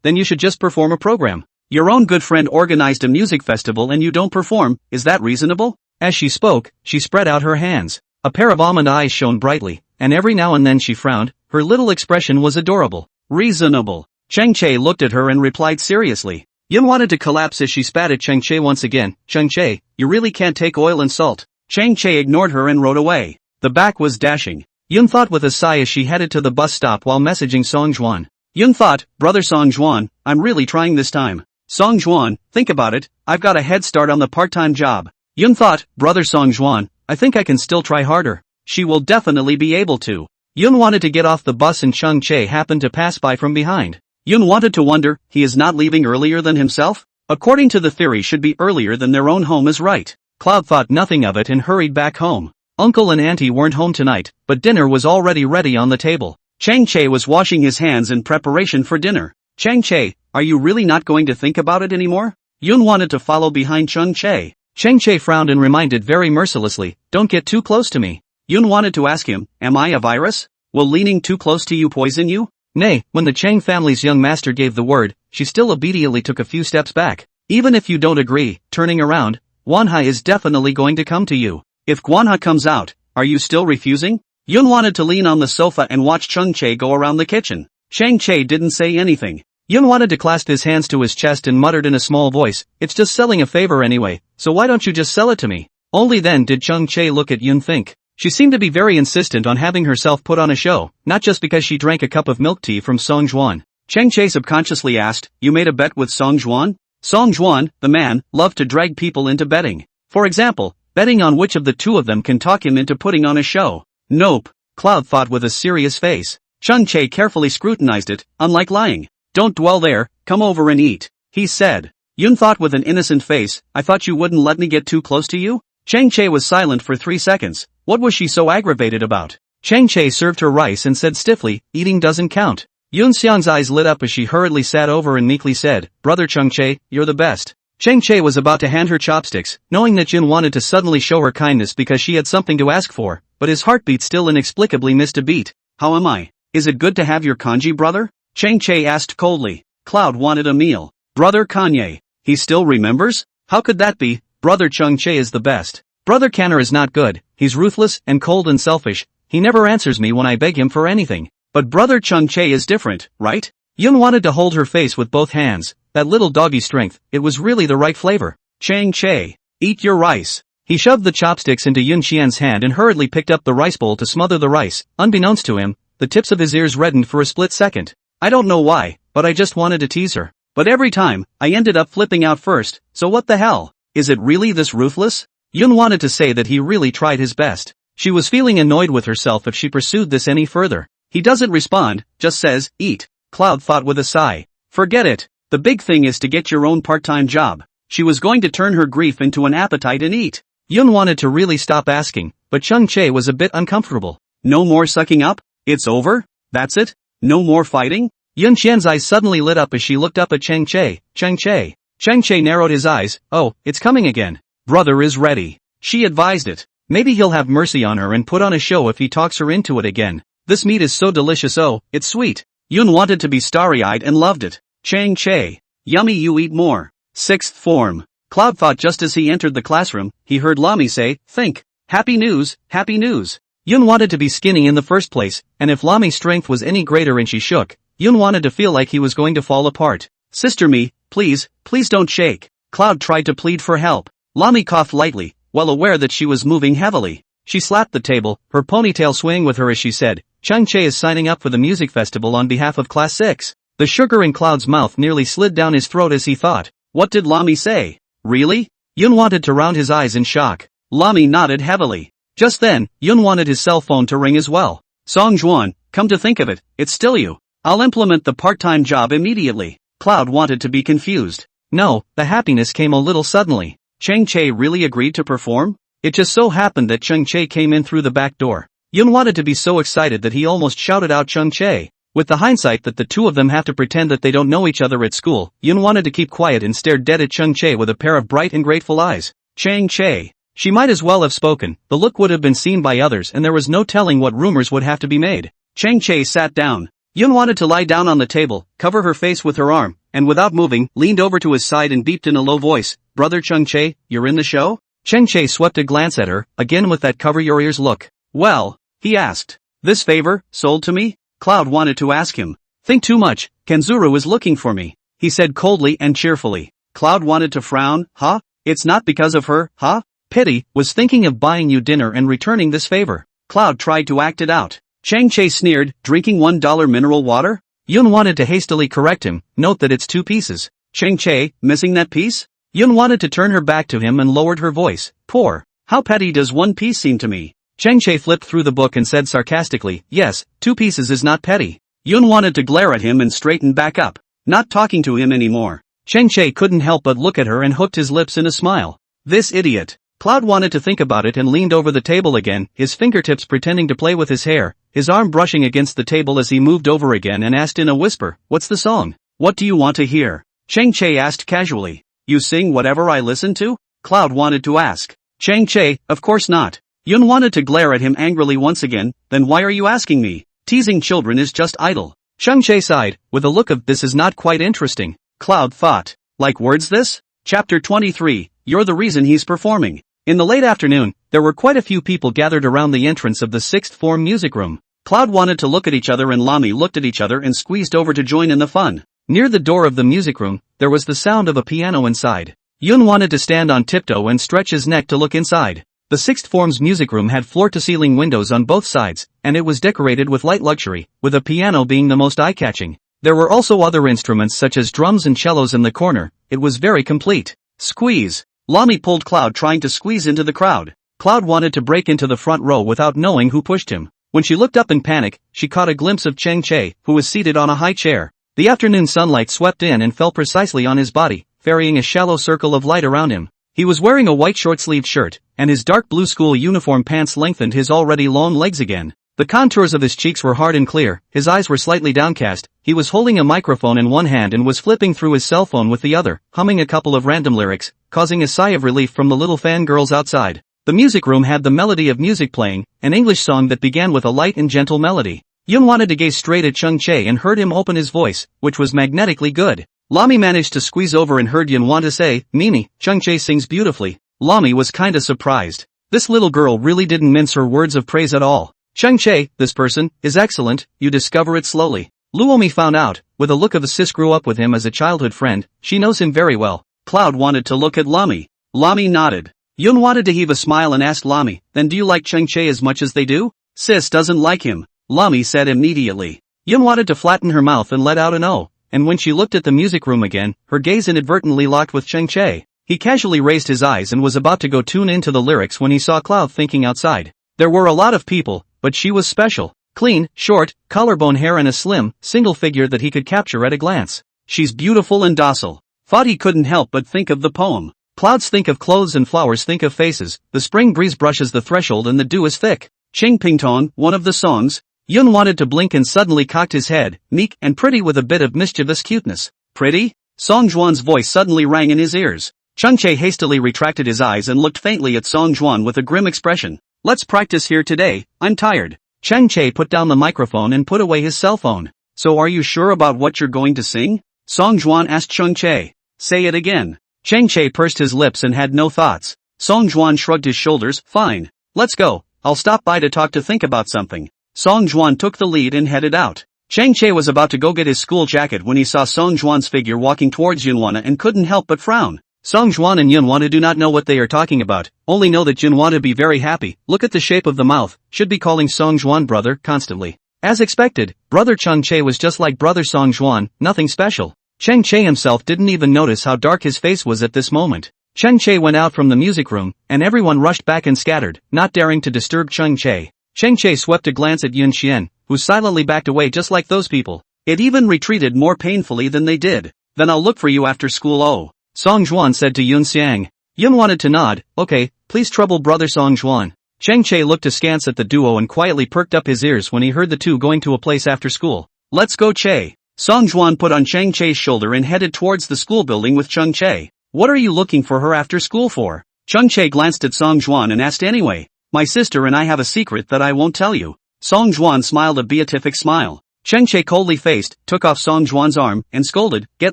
then you should just perform a program. Your own good friend organized a music festival and you don't perform, is that reasonable? As she spoke, she spread out her hands. A pair of almond eyes shone brightly, and every now and then she frowned, her little expression was adorable. Reasonable. Chang Che looked at her and replied seriously. Yun wanted to collapse as she spat at Chang Che once again. Chang Che, you really can't take oil and salt. Chang Che ignored her and rode away. The back was dashing. Yun thought with a sigh as she headed to the bus stop while messaging Song Juan. Yun thought, brother Song Juan, I'm really trying this time. Song Juan, think about it, I've got a head start on the part-time job. Yun thought, brother Song Juan, I think I can still try harder. She will definitely be able to. Yun wanted to get off the bus and Chang Che happened to pass by from behind. Yun wanted to wonder, he is not leaving earlier than himself? According to the theory should be earlier than their own home is right. Cloud thought nothing of it and hurried back home. Uncle and Auntie weren't home tonight, but dinner was already ready on the table. Chang Che was washing his hands in preparation for dinner. Chang Che, are you really not going to think about it anymore? Yun wanted to follow behind Chang Che. Chang Che frowned and reminded very mercilessly, don't get too close to me. Yun wanted to ask him, am I a virus? Will leaning too close to you poison you? Nay, when the Chang family's young master gave the word, she still obediently took a few steps back. Even if you don't agree, turning around, Guanhai is definitely going to come to you. If Guanhai comes out, are you still refusing? Yun wanted to lean on the sofa and watch Chang Che go around the kitchen. Chang Che didn't say anything. Yun wanted to clasp his hands to his chest and muttered in a small voice, it's just selling a favor anyway, so why don't you just sell it to me? Only then did Chang Che look at Yun think. She seemed to be very insistent on having herself put on a show, not just because she drank a cup of milk tea from Song Juan. Chang Che subconsciously asked, you made a bet with Song Juan? Song Juan, the man, loved to drag people into betting. For example, betting on which of the two of them can talk him into putting on a show. Nope, Cloud thought with a serious face. Chang Che carefully scrutinized it, unlike lying. Don't dwell there, come over and eat, he said. Yun thought with an innocent face, I thought you wouldn't let me get too close to you? Chang Che was silent for 3 seconds. What was she so aggravated about? Chang Che served her rice and said stiffly, eating doesn't count. Yun Xiang's eyes lit up as she hurriedly sat over and meekly said, brother Chang Che, you're the best. Chang Che was about to hand her chopsticks, knowing that Yun wanted to suddenly show her kindness because she had something to ask for, but his heartbeat still inexplicably missed a beat. How am I? Is it good to have your kanji brother? Chang Che asked coldly. Cloud wanted a meal. Brother Kanye. He still remembers? How could that be? Brother Chang Che is the best. Brother Canner is not good, he's ruthless and cold and selfish, he never answers me when I beg him for anything. But brother Chang Che is different, right? Yun wanted to hold her face with both hands, that little doggy strength, it was really the right flavor. Chang Che. Eat your rice. He shoved the chopsticks into Yun Xian's hand and hurriedly picked up the rice bowl to smother the rice. Unbeknownst to him, the tips of his ears reddened for a split second. I don't know why, but I just wanted to tease her. But every time, I ended up flipping out first, so what the hell? Is it really this ruthless? Yun wanted to say that he really tried his best. She was feeling annoyed with herself if she pursued this any further. He doesn't respond, just says, eat. Cloud thought with a sigh. Forget it. The big thing is to get your own part-time job. She was going to turn her grief into an appetite and eat. Yun wanted to really stop asking, but Chung Chae was a bit uncomfortable. No more sucking up? It's over? That's it? No more fighting? Yun Qian's eyes suddenly lit up as she looked up at Chang Chae. Chang Chae. Chang Chae narrowed his eyes. Oh, it's coming again. Brother is ready. She advised it. Maybe he'll have mercy on her and put on a show if he talks her into it again. This meat is so delicious, oh, it's sweet. Yun wanted to be starry-eyed and loved it. Chang Chae. Yummy, you eat more. Sixth form. Cloud thought just as he entered the classroom, he heard Lami say, think. Happy news, happy news. Yun wanted to be skinny in the first place, and if Lami's strength was any greater and she shook, Yun wanted to feel like he was going to fall apart. Sister me, please don't shake. Cloud tried to plead for help. Lami coughed lightly, well aware that she was moving heavily. She slapped the table, her ponytail swaying with her as she said, Chang Chae is signing up for the music festival on behalf of Class 6. The sugar in Cloud's mouth nearly slid down his throat as he thought, what did Lami say? Really? Yun wanted to round his eyes in shock. Lami nodded heavily. Just then, Yun wanted his cell phone to ring as well. Song Juan, come to think of it, it's still you. I'll implement the part-time job immediately. Cloud wanted to be confused. No, the happiness came a little suddenly. Chang Chae really agreed to perform? It just so happened that Chang Chae came in through the back door. Yun wanted to be so excited that he almost shouted out Chang Chae. With the hindsight that the two of them have to pretend that they don't know each other at school, Yun wanted to keep quiet and stared dead at Chang Chae with a pair of bright and grateful eyes. Chang Chae. She might as well have spoken, the look would have been seen by others and there was no telling what rumors would have to be made. Chang Chae sat down. Yun wanted to lie down on the table, cover her face with her arm, and without moving, leaned over to his side and beeped in a low voice, Brother Chang Chae, you're in the show? Chang Chae swept a glance at her, again with that cover your ears look. Well, he asked. This favor, sold to me? Cloud wanted to ask him. Think too much, Kanzuru is looking for me, he said coldly and cheerfully. Cloud wanted to frown, huh? It's not because of her, huh? Pity, was thinking of buying you dinner and returning this favor. Cloud tried to act it out. Chang Chae sneered, drinking $1 mineral water? Yun wanted to hastily correct him, note that it's 2 pieces. Chang Chae, missing that piece? Yun wanted to turn her back to him and lowered her voice. Poor. How petty does 1 piece seem to me? Chang Chae flipped through the book and said sarcastically, yes, 2 pieces is not petty. Yun wanted to glare at him and straighten back up. Not talking to him anymore. Chang Chae couldn't help but look at her and hooked his lips in a smile. This idiot. Cloud wanted to think about it and leaned over the table again, his fingertips pretending to play with his hair, his arm brushing against the table as he moved over again and asked in a whisper, what's the song? What do you want to hear? Chang Chae asked casually. You sing whatever I listen to? Cloud wanted to ask. Chang Chae, of course not. Yun wanted to glare at him angrily once again, then why are you asking me? Teasing children is just idle. Chang Chae sighed, with a look of this is not quite interesting. Cloud thought. Like words this? Chapter 23, you're the reason he's performing. In the late afternoon, there were quite a few people gathered around the entrance of the 6th form music room. Cloud wanted to look at each other and Lami looked at each other and squeezed over to join in the fun. Near the door of the music room, there was the sound of a piano inside. Yun wanted to stand on tiptoe and stretch his neck to look inside. The 6th form's music room had floor-to-ceiling windows on both sides, and it was decorated with light luxury, with a piano being the most eye-catching. There were also other instruments such as drums and cellos in the corner. It was very complete. Squeeze. Lami pulled Cloud trying to squeeze into the crowd. Cloud wanted to break into the front row without knowing who pushed him. When she looked up in panic, she caught a glimpse of Chang Chae, who was seated on a high chair. The afternoon sunlight swept in and fell precisely on his body, ferrying a shallow circle of light around him. He was wearing a white short-sleeved shirt, and his dark blue school uniform pants lengthened his already long legs again. The contours of his cheeks were hard and clear, his eyes were slightly downcast, he was holding a microphone in one hand and was flipping through his cell phone with the other, humming a couple of random lyrics, causing a sigh of relief from the little fangirls outside. The music room had the melody of music playing, an English song that began with a light and gentle melody. Yun wanted to gaze straight at Chang Chae and heard him open his voice, which was magnetically good. Lami managed to squeeze over and heard Yun want to say, Mimi, Chang Chae sings beautifully. Lami was kinda surprised. This little girl really didn't mince her words of praise at all. Chang Chae, this person, is excellent, you discover it slowly. Luomi found out, with a look of a sis grew up with him as a childhood friend, she knows him very well. Cloud wanted to look at Lami. Lami nodded. Yun wanted to heave a smile and asked Lami, then do you like Chang Chae as much as they do? Sis doesn't like him. Lami said immediately. Yun wanted to flatten her mouth and let out an O, and when she looked at the music room again, her gaze inadvertently locked with Chang Chae. He casually raised his eyes and was about to go tune into the lyrics when he saw Cloud thinking outside. There were a lot of people, but she was special. Clean, short, collarbone hair and a slim, single figure that he could capture at a glance. She's beautiful and docile. Thought he couldn't help but think of the poem. Clouds think of clothes and flowers think of faces, the spring breeze brushes the threshold and the dew is thick. Ching Ping Tong, one of the songs. Yun wanted to blink and suddenly cocked his head, meek and pretty with a bit of mischievous cuteness. Pretty? Song Juan's voice suddenly rang in his ears. Chung Che hastily retracted his eyes and looked faintly at Song Juan with a grim expression. Let's practice here today, I'm tired. Cheng Che put down the microphone and put away his cell phone. So are you sure about what you're going to sing? Song Juan asked Chung Che. Say it again. Cheng Che pursed his lips and had no thoughts. Song Juan shrugged his shoulders. Fine. Let's go. I'll stop by to talk to think about something. Song Juan took the lead and headed out. Cheng Che was about to go get his school jacket when he saw Song Juan's figure walking towards Yunwana and couldn't help but frown. Song Juan and Yunwana do not know what they are talking about, only know that Yunwana be very happy. Look at the shape of the mouth, should be calling Song Juan brother constantly. As expected, brother Chung Che was just like brother Song Juan, nothing special. Cheng Che himself didn't even notice how dark his face was at this moment. Cheng Che went out from the music room, and everyone rushed back and scattered, not daring to disturb Cheng Che. Cheng Che swept a glance at Yun Xian, who silently backed away just like those people. It even retreated more painfully than they did. Then I'll look for you after school. Oh, Song Juan said to Yun Xiang. Yun wanted to nod. Okay, please trouble brother Song Juan. Cheng Che looked askance at the duo and quietly perked up his ears when he heard the two going to a place after school. Let's go Che. Song Juan put on Cheng Che's shoulder and headed towards the school building with Chung Che. What are you looking for her after school for? Chung Che glanced at Song Juan and asked anyway. My sister and I have a secret that I won't tell you. Song Juan smiled a beatific smile. Cheng Che coldly faced, took off Song Juan's arm, and scolded, get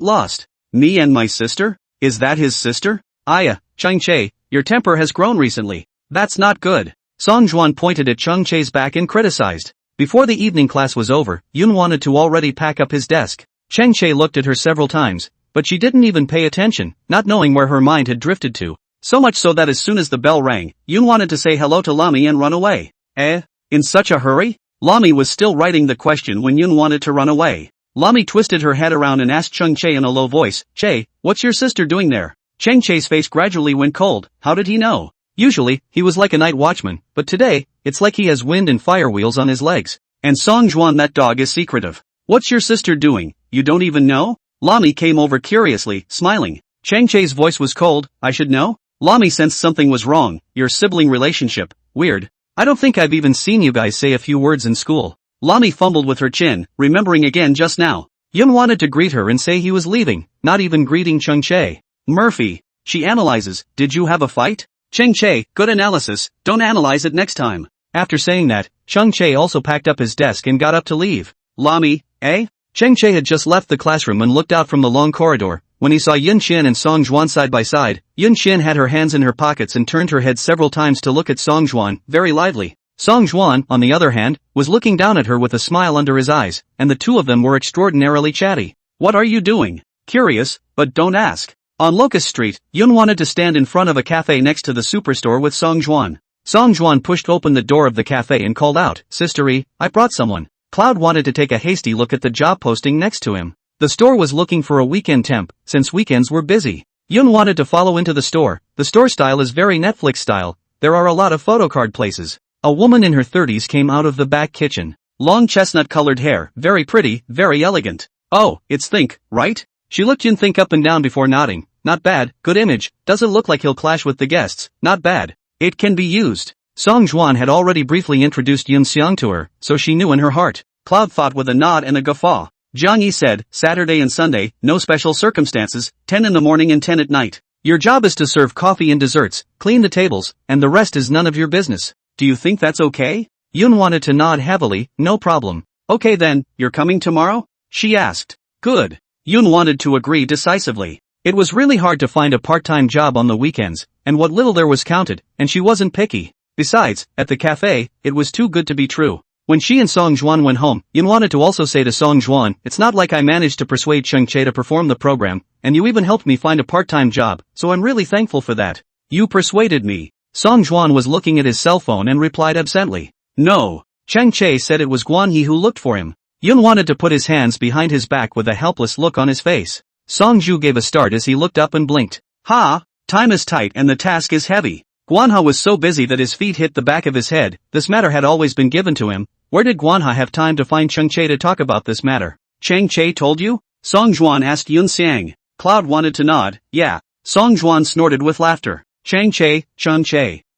lost. Me and my sister? Is that his sister? Aya, Chung Che, your temper has grown recently. That's not good. Song Juan pointed at Chung Che's back and criticized. Before the evening class was over, Yun wanted to already pack up his desk. Cheng Che looked at her several times, but she didn't even pay attention, not knowing where her mind had drifted to. So much so that as soon as the bell rang, Yun wanted to say hello to Lami and run away. In such a hurry? Lami was still writing the question when Yun wanted to run away. Lami twisted her head around and asked Chung Che in a low voice, Che, what's your sister doing there? Cheng Che's face gradually went cold. How did he know? Usually, he was like a night watchman, but today, it's like he has wind and fire wheels on his legs. And Song Juan, that dog is secretive. What's your sister doing? You don't even know? Lami came over curiously, smiling. Cheng Che's voice was cold. I should know? Lami sensed something was wrong. Your sibling relationship. Weird. I don't think I've even seen you guys say a few words in school. Lami fumbled with her chin, remembering again just now. Yun wanted to greet her and say he was leaving, not even greeting Chung Che. Murphy. She analyzes, did you have a fight? Cheng Che, good analysis, don't analyze it next time. After saying that, Chung Che also packed up his desk and got up to leave. Lami, eh? Cheng Che had just left the classroom and looked out from the long corridor. When he saw Yun Xian and Song Juan side by side, Yun Xian had her hands in her pockets and turned her head several times to look at Song Juan, very lively. Song Juan, on the other hand, was looking down at her with a smile under his eyes, and the two of them were extraordinarily chatty. What are you doing? Curious, but don't ask. On Locust Street, Yun wanted to stand in front of a cafe next to the superstore with Song Juan. Song Juan pushed open the door of the cafe and called out, Sister-y, I brought someone. Cloud wanted to take a hasty look at the job posting next to him. The store was looking for a weekend temp, since weekends were busy. Yun wanted to follow into the store. The store style is very Netflix style. There are a lot of photocard places. A woman in her 30s came out of the back kitchen. Long chestnut-colored hair, very pretty, very elegant. Oh, it's Think, right? She looked Yun Think up and down before nodding. Not bad, good image, doesn't look like he'll clash with the guests, not bad. It can be used. Song Juan had already briefly introduced Yun Xiang to her, so she knew in her heart. Cloud thought with a nod and a guffaw. Jiang Yi said, Saturday and Sunday, no special circumstances, 10 in the morning and 10 at night. Your job is to serve coffee and desserts, clean the tables, and the rest is none of your business. Do you think that's okay? Yun wanted to nod heavily, no problem. Okay then, you're coming tomorrow? She asked. Good. Yun wanted to agree decisively. It was really hard to find a part-time job on the weekends, and what little there was counted, and she wasn't picky. Besides, at the cafe, it was too good to be true. When she and Song Juan went home, Yun wanted to also say to Song Juan, it's not like I managed to persuade Cheng Che to perform the program, and you even helped me find a part-time job, so I'm really thankful for that. You persuaded me. Song Juan was looking at his cell phone and replied absently. No. Cheng Che said it was Guan He who looked for him. Yun wanted to put his hands behind his back with a helpless look on his face. Song Ju gave a start as he looked up and blinked. Ha! Time is tight and the task is heavy. Guanha was so busy that his feet hit the back of his head. This matter had always been given to him. Where did Guanha have time to find Cheng Che to talk about this matter? Cheng Che told you? Song Juan asked Yun Xiang. Cloud wanted to nod. Yeah. Song Juan snorted with laughter. Cheng Che.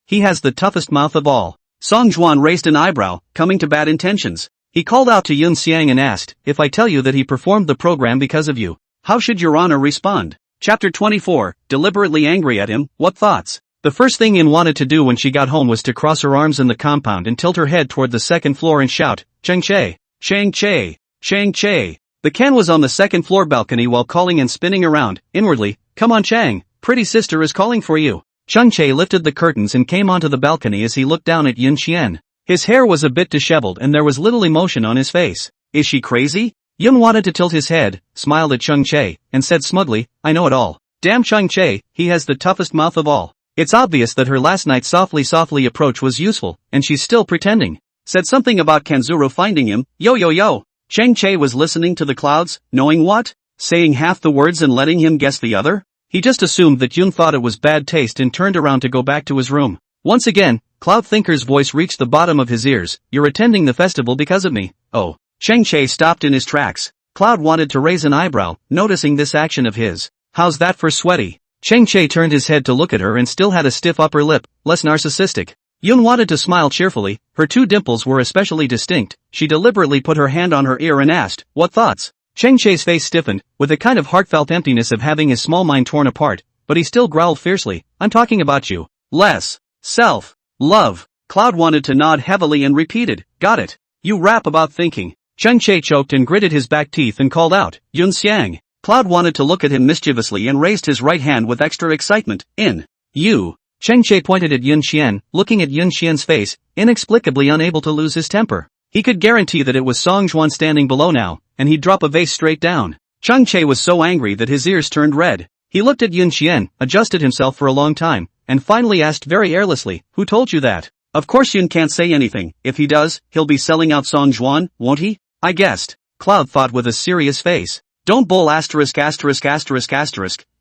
He has the toughest mouth of all. Song Juan raised an eyebrow, coming to bad intentions. He called out to Yun Xiang and asked, if I tell you that he performed the program because of you, how should your honor respond? Chapter 24, deliberately angry at him, what thoughts? The first thing Yun wanted to do when she got home was to cross her arms in the compound and tilt her head toward the second floor and shout, Cheng Che. Cheng Che. Cheng Che. The Ken was on the second floor balcony while calling and spinning around, inwardly, come on Chang, pretty sister is calling for you. Cheng Che lifted the curtains and came onto the balcony as he looked down at Yun Xian. His hair was a bit disheveled and there was little emotion on his face. Is she crazy? Yun wanted to tilt his head, smiled at Cheng Che, and said smugly, I know it all. Damn Cheng Che, he has the toughest mouth of all. It's obvious that her last night's softly approach was useful, and she's still pretending. Said something about Kanzuro finding him, yo. Cheng Che was listening to the clouds, knowing what? Saying half the words and letting him guess the other? He just assumed that Yun thought it was bad taste and turned around to go back to his room. Once again, Cloud Thinker's voice reached the bottom of his ears, you're attending the festival because of me. Oh. Cheng Che stopped in his tracks. Cloud wanted to raise an eyebrow, noticing this action of his. How's that for sweaty? Cheng Che turned his head to look at her and still had a stiff upper lip, less narcissistic. Yun wanted to smile cheerfully, her two dimples were especially distinct. She deliberately put her hand on her ear and asked, what thoughts? Cheng Che's face stiffened, with a kind of heartfelt emptiness of having his small mind torn apart, but he still growled fiercely, I'm talking about you. Less. Self. Love. Cloud wanted to nod heavily and repeated, got it. You rap about thinking. Cheng Che choked and gritted his back teeth and called out, Yun Xiang. Cloud wanted to look at him mischievously and raised his right hand with extra excitement, you. Cheng Che pointed at Yun Xian, looking at Yun Xian's face, inexplicably unable to lose his temper. He could guarantee that it was Song Juan standing below now, and he'd drop a vase straight down. Cheng Che was so angry that his ears turned red. He looked at Yun Xian, adjusted himself for a long time, and finally asked very airlessly, who told you that? Of course Yun can't say anything. If he does, he'll be selling out Song Juan, won't he? I guessed. Cloud thought with a serious face. Don't bull *******,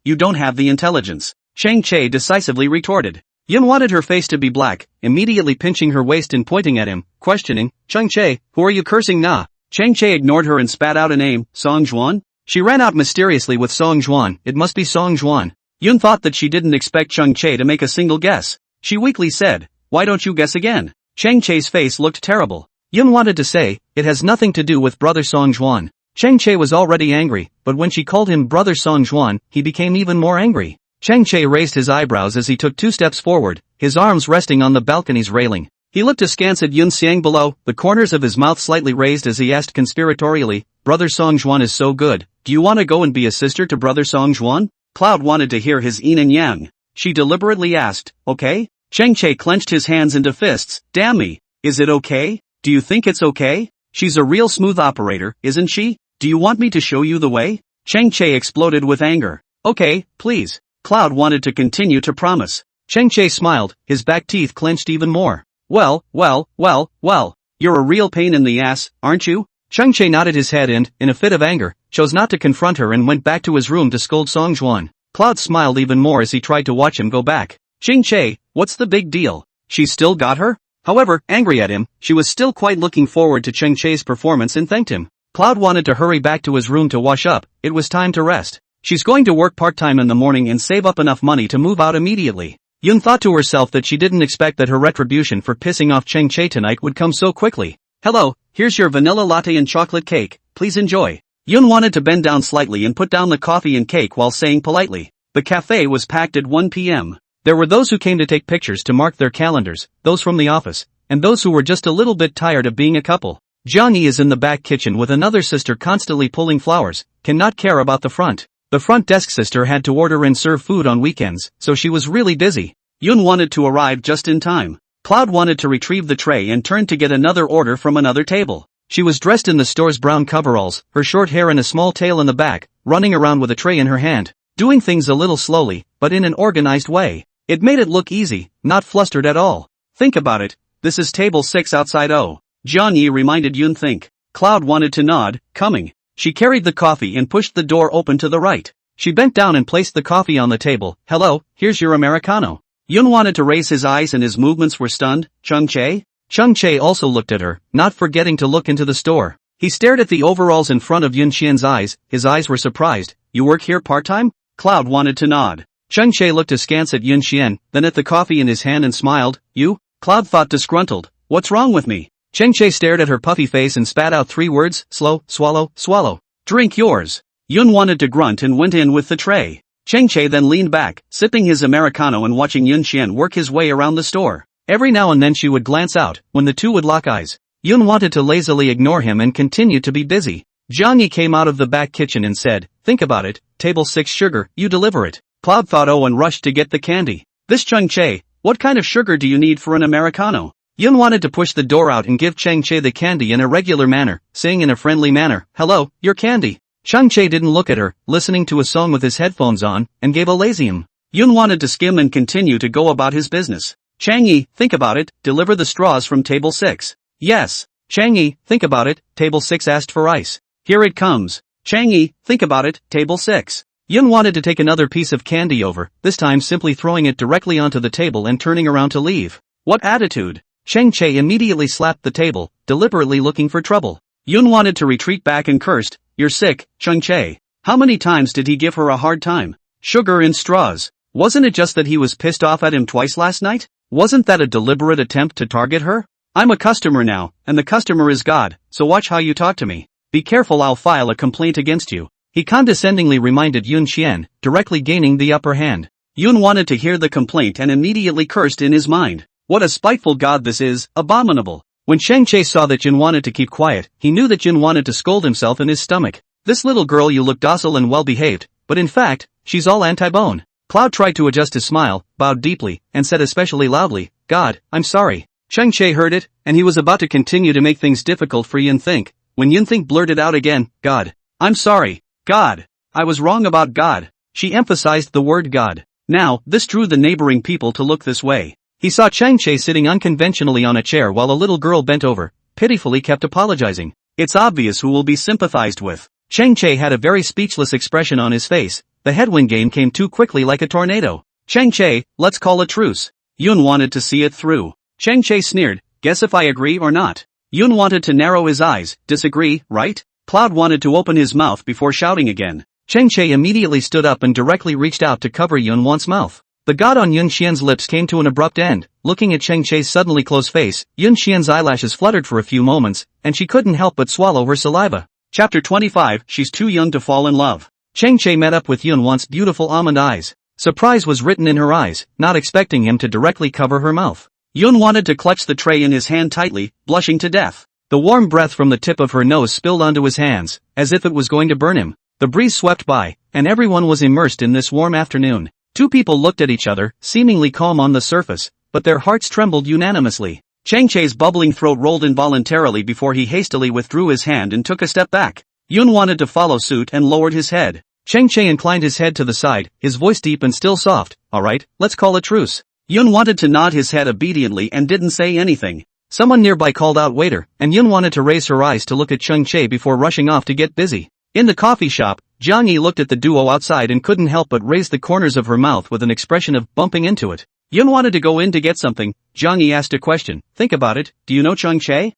you don't have the intelligence. Cheng Che decisively retorted. Yun wanted her face to be black, immediately pinching her waist and pointing at him, questioning, Cheng Che, who are you cursing na? Cheng Che ignored her and spat out a name, Song Juan? She ran out mysteriously with Song Juan, it must be Song Juan. Yun thought that she didn't expect Cheng Che to make a single guess. She weakly said, why don't you guess again? Cheng Che's face looked terrible. Yun wanted to say, it has nothing to do with brother Song Juan. Cheng Che was already angry, but when she called him brother Song Juan, he became even more angry. Cheng Che raised his eyebrows as he took 2 steps forward, his arms resting on the balcony's railing. He looked askance at Yun Xiang below, the corners of his mouth slightly raised as he asked conspiratorially, brother Song Juan is so good, do you want to go and be a sister to brother Song Juan? Cloud wanted to hear his yin and yang. She deliberately asked, okay? Cheng Che clenched his hands into fists, damn me, is it okay? Do you think it's okay? She's a real smooth operator, isn't she? Do you want me to show you the way? Cheng Che exploded with anger. Okay, please. Cloud wanted to continue to promise. Cheng Che smiled, his back teeth clenched even more. Well, you're a real pain in the ass, aren't you? Cheng Che nodded his head and, in a fit of anger, chose not to confront her and went back to his room to scold Song Juan. Cloud smiled even more as he tried to watch him go back. Cheng Che, what's the big deal? She still got her? However, angry at him, she was still quite looking forward to Cheng Che's performance and thanked him. Cloud wanted to hurry back to his room to wash up, it was time to rest. She's going to work part-time in the morning and save up enough money to move out immediately. Yun thought to herself that she didn't expect that her retribution for pissing off Cheng Che tonight would come so quickly. Hello, here's your vanilla latte and chocolate cake, please enjoy. Yun wanted to bend down slightly and put down the coffee and cake while saying politely. The cafe was packed at 1 p.m. There were those who came to take pictures to mark their calendars, those from the office, and those who were just a little bit tired of being a couple. Jiang Yi is in the back kitchen with another sister constantly pulling flowers, cannot care about the front. The front desk sister had to order and serve food on weekends, so she was really busy. Yun wanted to arrive just in time. Cloud wanted to retrieve the tray and turned to get another order from another table. She was dressed in the store's brown coveralls, her short hair and a small tail in the back, running around with a tray in her hand, doing things a little slowly, but in an organized way. It made it look easy, not flustered at all. Think about it, this is table 6 outside O. Jiang Yi reminded Yun. Think. Cloud wanted to nod, coming. She carried the coffee and pushed the door open to the right. She bent down and placed the coffee on the table. Hello, here's your Americano. Yun wanted to raise his eyes and his movements were stunned. Chung Chae? Chung Chae also looked at her, not forgetting to look into the store. He stared at the overalls in front of Yun Xian's eyes, his eyes were surprised. You work here part-time? Cloud wanted to nod. Chung Chae looked askance at Yun Xian, then at the coffee in his hand and smiled. You? Cloud thought disgruntled. What's wrong with me? Chung Chae stared at her puffy face and spat out 3 words, slow, swallow, swallow. Drink yours. Yun wanted to grunt and went in with the tray. Chung Chae then leaned back, sipping his Americano and watching Yun Xian work his way around the store. Every now and then she would glance out, when the two would lock eyes. Yun wanted to lazily ignore him and continue to be busy. Jiang Yi came out of the back kitchen and said, think about it, table 6 sugar, you deliver it. Cloud thought and rushed to get the candy. This Chung Chae, what kind of sugar do you need for an Americano? Yun wanted to push the door out and give Chung Chae the candy in a regular manner, saying in a friendly manner, hello, your candy. Chung Chae didn't look at her, listening to a song with his headphones on, and gave a lazy Yun wanted to skim and continue to go about his business. Chang Yi, think about it, deliver the straws from table 6. Yes. Chang Yi, think about it, table 6 asked for ice. Here it comes. Chang Yi, think about it, table 6. Yun wanted to take another piece of candy over, this time simply throwing it directly onto the table and turning around to leave. What attitude? Chung Chae immediately slapped the table, deliberately looking for trouble. Yun wanted to retreat back and cursed, you're sick, Chung Chae. How many times did he give her a hard time? Sugar in straws. Wasn't it just that he was pissed off at him twice last night? Wasn't that a deliberate attempt to target her? I'm a customer now, and the customer is God, so watch how you talk to me. Be careful, I'll file a complaint against you. He condescendingly reminded Yun Xian, directly gaining the upper hand. Yun wanted to hear the complaint and immediately cursed in his mind. What a spiteful god this is, abominable. When Chung Chae saw that Jin wanted to keep quiet, he knew that Jin wanted to scold himself in his stomach. This little girl, you look docile and well-behaved, but in fact, she's all anti-bone. Cloud tried to adjust his smile, bowed deeply, and said especially loudly, God, I'm sorry. Chung Chae heard it, and he was about to continue to make things difficult for Yun Think, when Yun Think blurted out again, God. I'm sorry. God. I was wrong about God. She emphasized the word God. Now, this drew the neighboring people to look this way. He saw Chung Chae sitting unconventionally on a chair while a little girl bent over, pitifully kept apologizing. It's obvious who will be sympathized with. Chung Chae had a very speechless expression on his face. The headwind gain came too quickly like a tornado. Chung Chae, let's call a truce. Yun wanted to see it through. Chung Chae sneered, guess if I agree or not. Yun wanted to narrow his eyes, disagree, right? Cloud wanted to open his mouth before shouting again. Chung Chae immediately stood up and directly reached out to cover Yun Wan's mouth. The god on Yun Xian's lips came to an abrupt end. Looking at Chung Chae's suddenly closed face, Yun Xian's eyelashes fluttered for a few moments, and she couldn't help but swallow her saliva. Chapter 25, She's Too Young to Fall in Love. Chung Chae met up with Yun Wan's beautiful almond eyes. Surprise was written in her eyes, not expecting him to directly cover her mouth. Yun wanted to clutch the tray in his hand tightly, blushing to death. The warm breath from the tip of her nose spilled onto his hands, as if it was going to burn him. The breeze swept by, and everyone was immersed in this warm afternoon. Two people looked at each other, seemingly calm on the surface, but their hearts trembled unanimously. Chung Chae's bubbling throat rolled involuntarily before he hastily withdrew his hand and took a step back. Yun wanted to follow suit and lowered his head. Chung Chae inclined his head to the side, his voice deep and still soft. Alright, let's call a truce. Yun wanted to nod his head obediently and didn't say anything. Someone nearby called out waiter, and Yun wanted to raise her eyes to look at Chung Chae before rushing off to get busy. In the coffee shop, Jiang Yi looked at the duo outside and couldn't help but raise the corners of her mouth with an expression of bumping into it. Yun wanted to go in to get something. Jiang Yi asked a question. Think about it, do you know Chung Chae?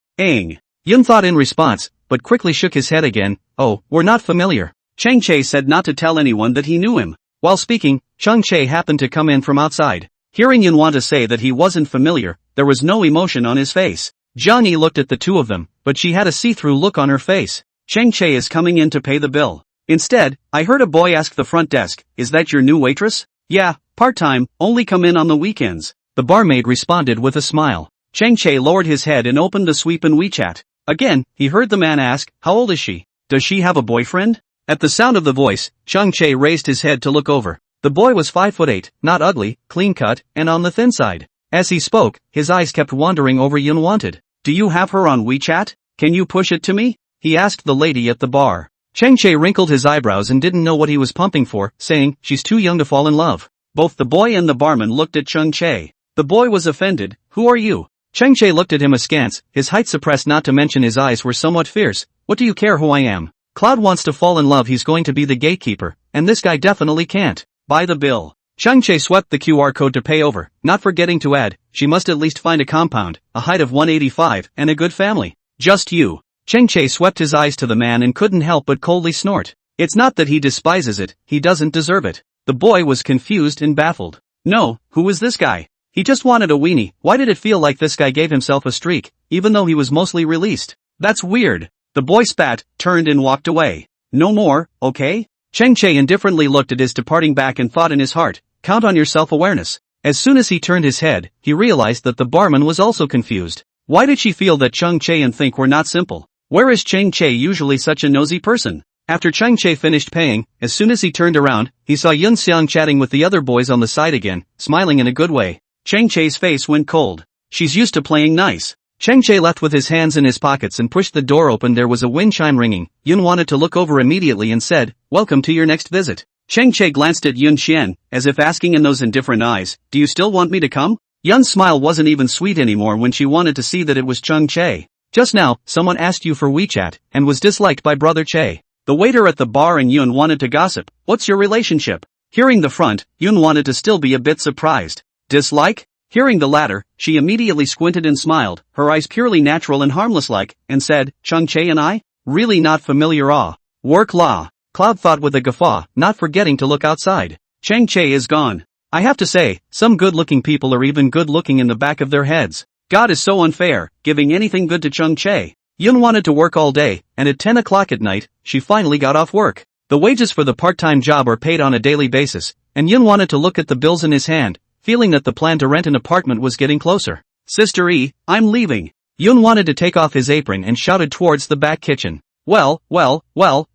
Yun thought in response, but quickly shook his head again. Oh, we're not familiar. Chung Chae said not to tell anyone that he knew him. While speaking, Chung Chae happened to come in from outside. Hearing Yun want to say that he wasn't familiar, there was no emotion on his face. Jiang Yi looked at the two of them, but she had a see-through look on her face. Chung Chae is coming in to pay the bill. Instead, I heard a boy ask the front desk, is that your new waitress? Yeah, part-time, only come in on the weekends. The barmaid responded with a smile. Chung Chae lowered his head and opened the sweep in WeChat. Again, he heard the man ask, how old is she? Does she have a boyfriend? At the sound of the voice, Chung Chae raised his head to look over. The boy was 5'8", not ugly, clean-cut, and on the thin side. As he spoke, his eyes kept wandering over Yun Wanted. Do you have her on WeChat? Can you push it to me? He asked the lady at the bar. Chung Chae wrinkled his eyebrows and didn't know what he was pumping for, saying, she's too young to fall in love. Both the boy and the barman looked at Chung Chae. The boy was offended. Who are you? Chung Chae looked at him askance, his height suppressed not to mention his eyes were somewhat fierce. What do you care who I am? Cloud wants to fall in love, he's going to be the gatekeeper, and this guy definitely can't. Buy the bill. Chang Che swept the QR code to pay over, not forgetting to add, she must at least find a compound, a height of 185, and a good family. Just you. Chang Che swept his eyes to the man and couldn't help but coldly snort. It's not that he despises it, he doesn't deserve it. The boy was confused and baffled. No, who is this guy? He just wanted a weenie. Why did it feel like this guy gave himself a streak, even though he was mostly released? That's weird. The boy spat, turned and walked away. No more, okay? Chang Che indifferently looked at his departing back and thought in his heart, count on your self-awareness. As soon as he turned his head, he realized that the barman was also confused. Why did she feel that Chang Che and think were not simple? Where is Chang Che usually such a nosy person? After Chang Che finished paying, as soon as he turned around, he saw Yun Xiang chatting with the other boys on the side again, smiling in a good way. Chang Che's face went cold. She's used to playing nice. Chang Che left with his hands in his pockets and pushed the door open. There was a wind chime ringing. Yun wanted to look over immediately and said, welcome to your next visit. Chang Che glanced at Yun Xian, as if asking in those indifferent eyes, do you still want me to come? Yun's smile wasn't even sweet anymore when she wanted to see that it was Chang Che. Just now, someone asked you for WeChat, and was disliked by Brother Che. The waiter at the bar and Yun wanted to gossip. What's your relationship? Hearing the front, Yun wanted to still be a bit surprised. Dislike? Hearing the latter, she immediately squinted and smiled, her eyes purely natural and harmless-like, and said, Chang Che and I? Really not familiar. Work law. Cloud thought with a guffaw, not forgetting to look outside. Chang Che is gone. I have to say, some good-looking people are even good-looking in the back of their heads. God is so unfair, giving anything good to Chang Che. Yun wanted to work all day, and at 10 o'clock at night, she finally got off work. The wages for the part-time job are paid on a daily basis, and Yun wanted to look at the bills in his hand, feeling that the plan to rent an apartment was getting closer. Sister E, I'm leaving. Yun wanted to take off his apron and shouted towards the back kitchen. Well,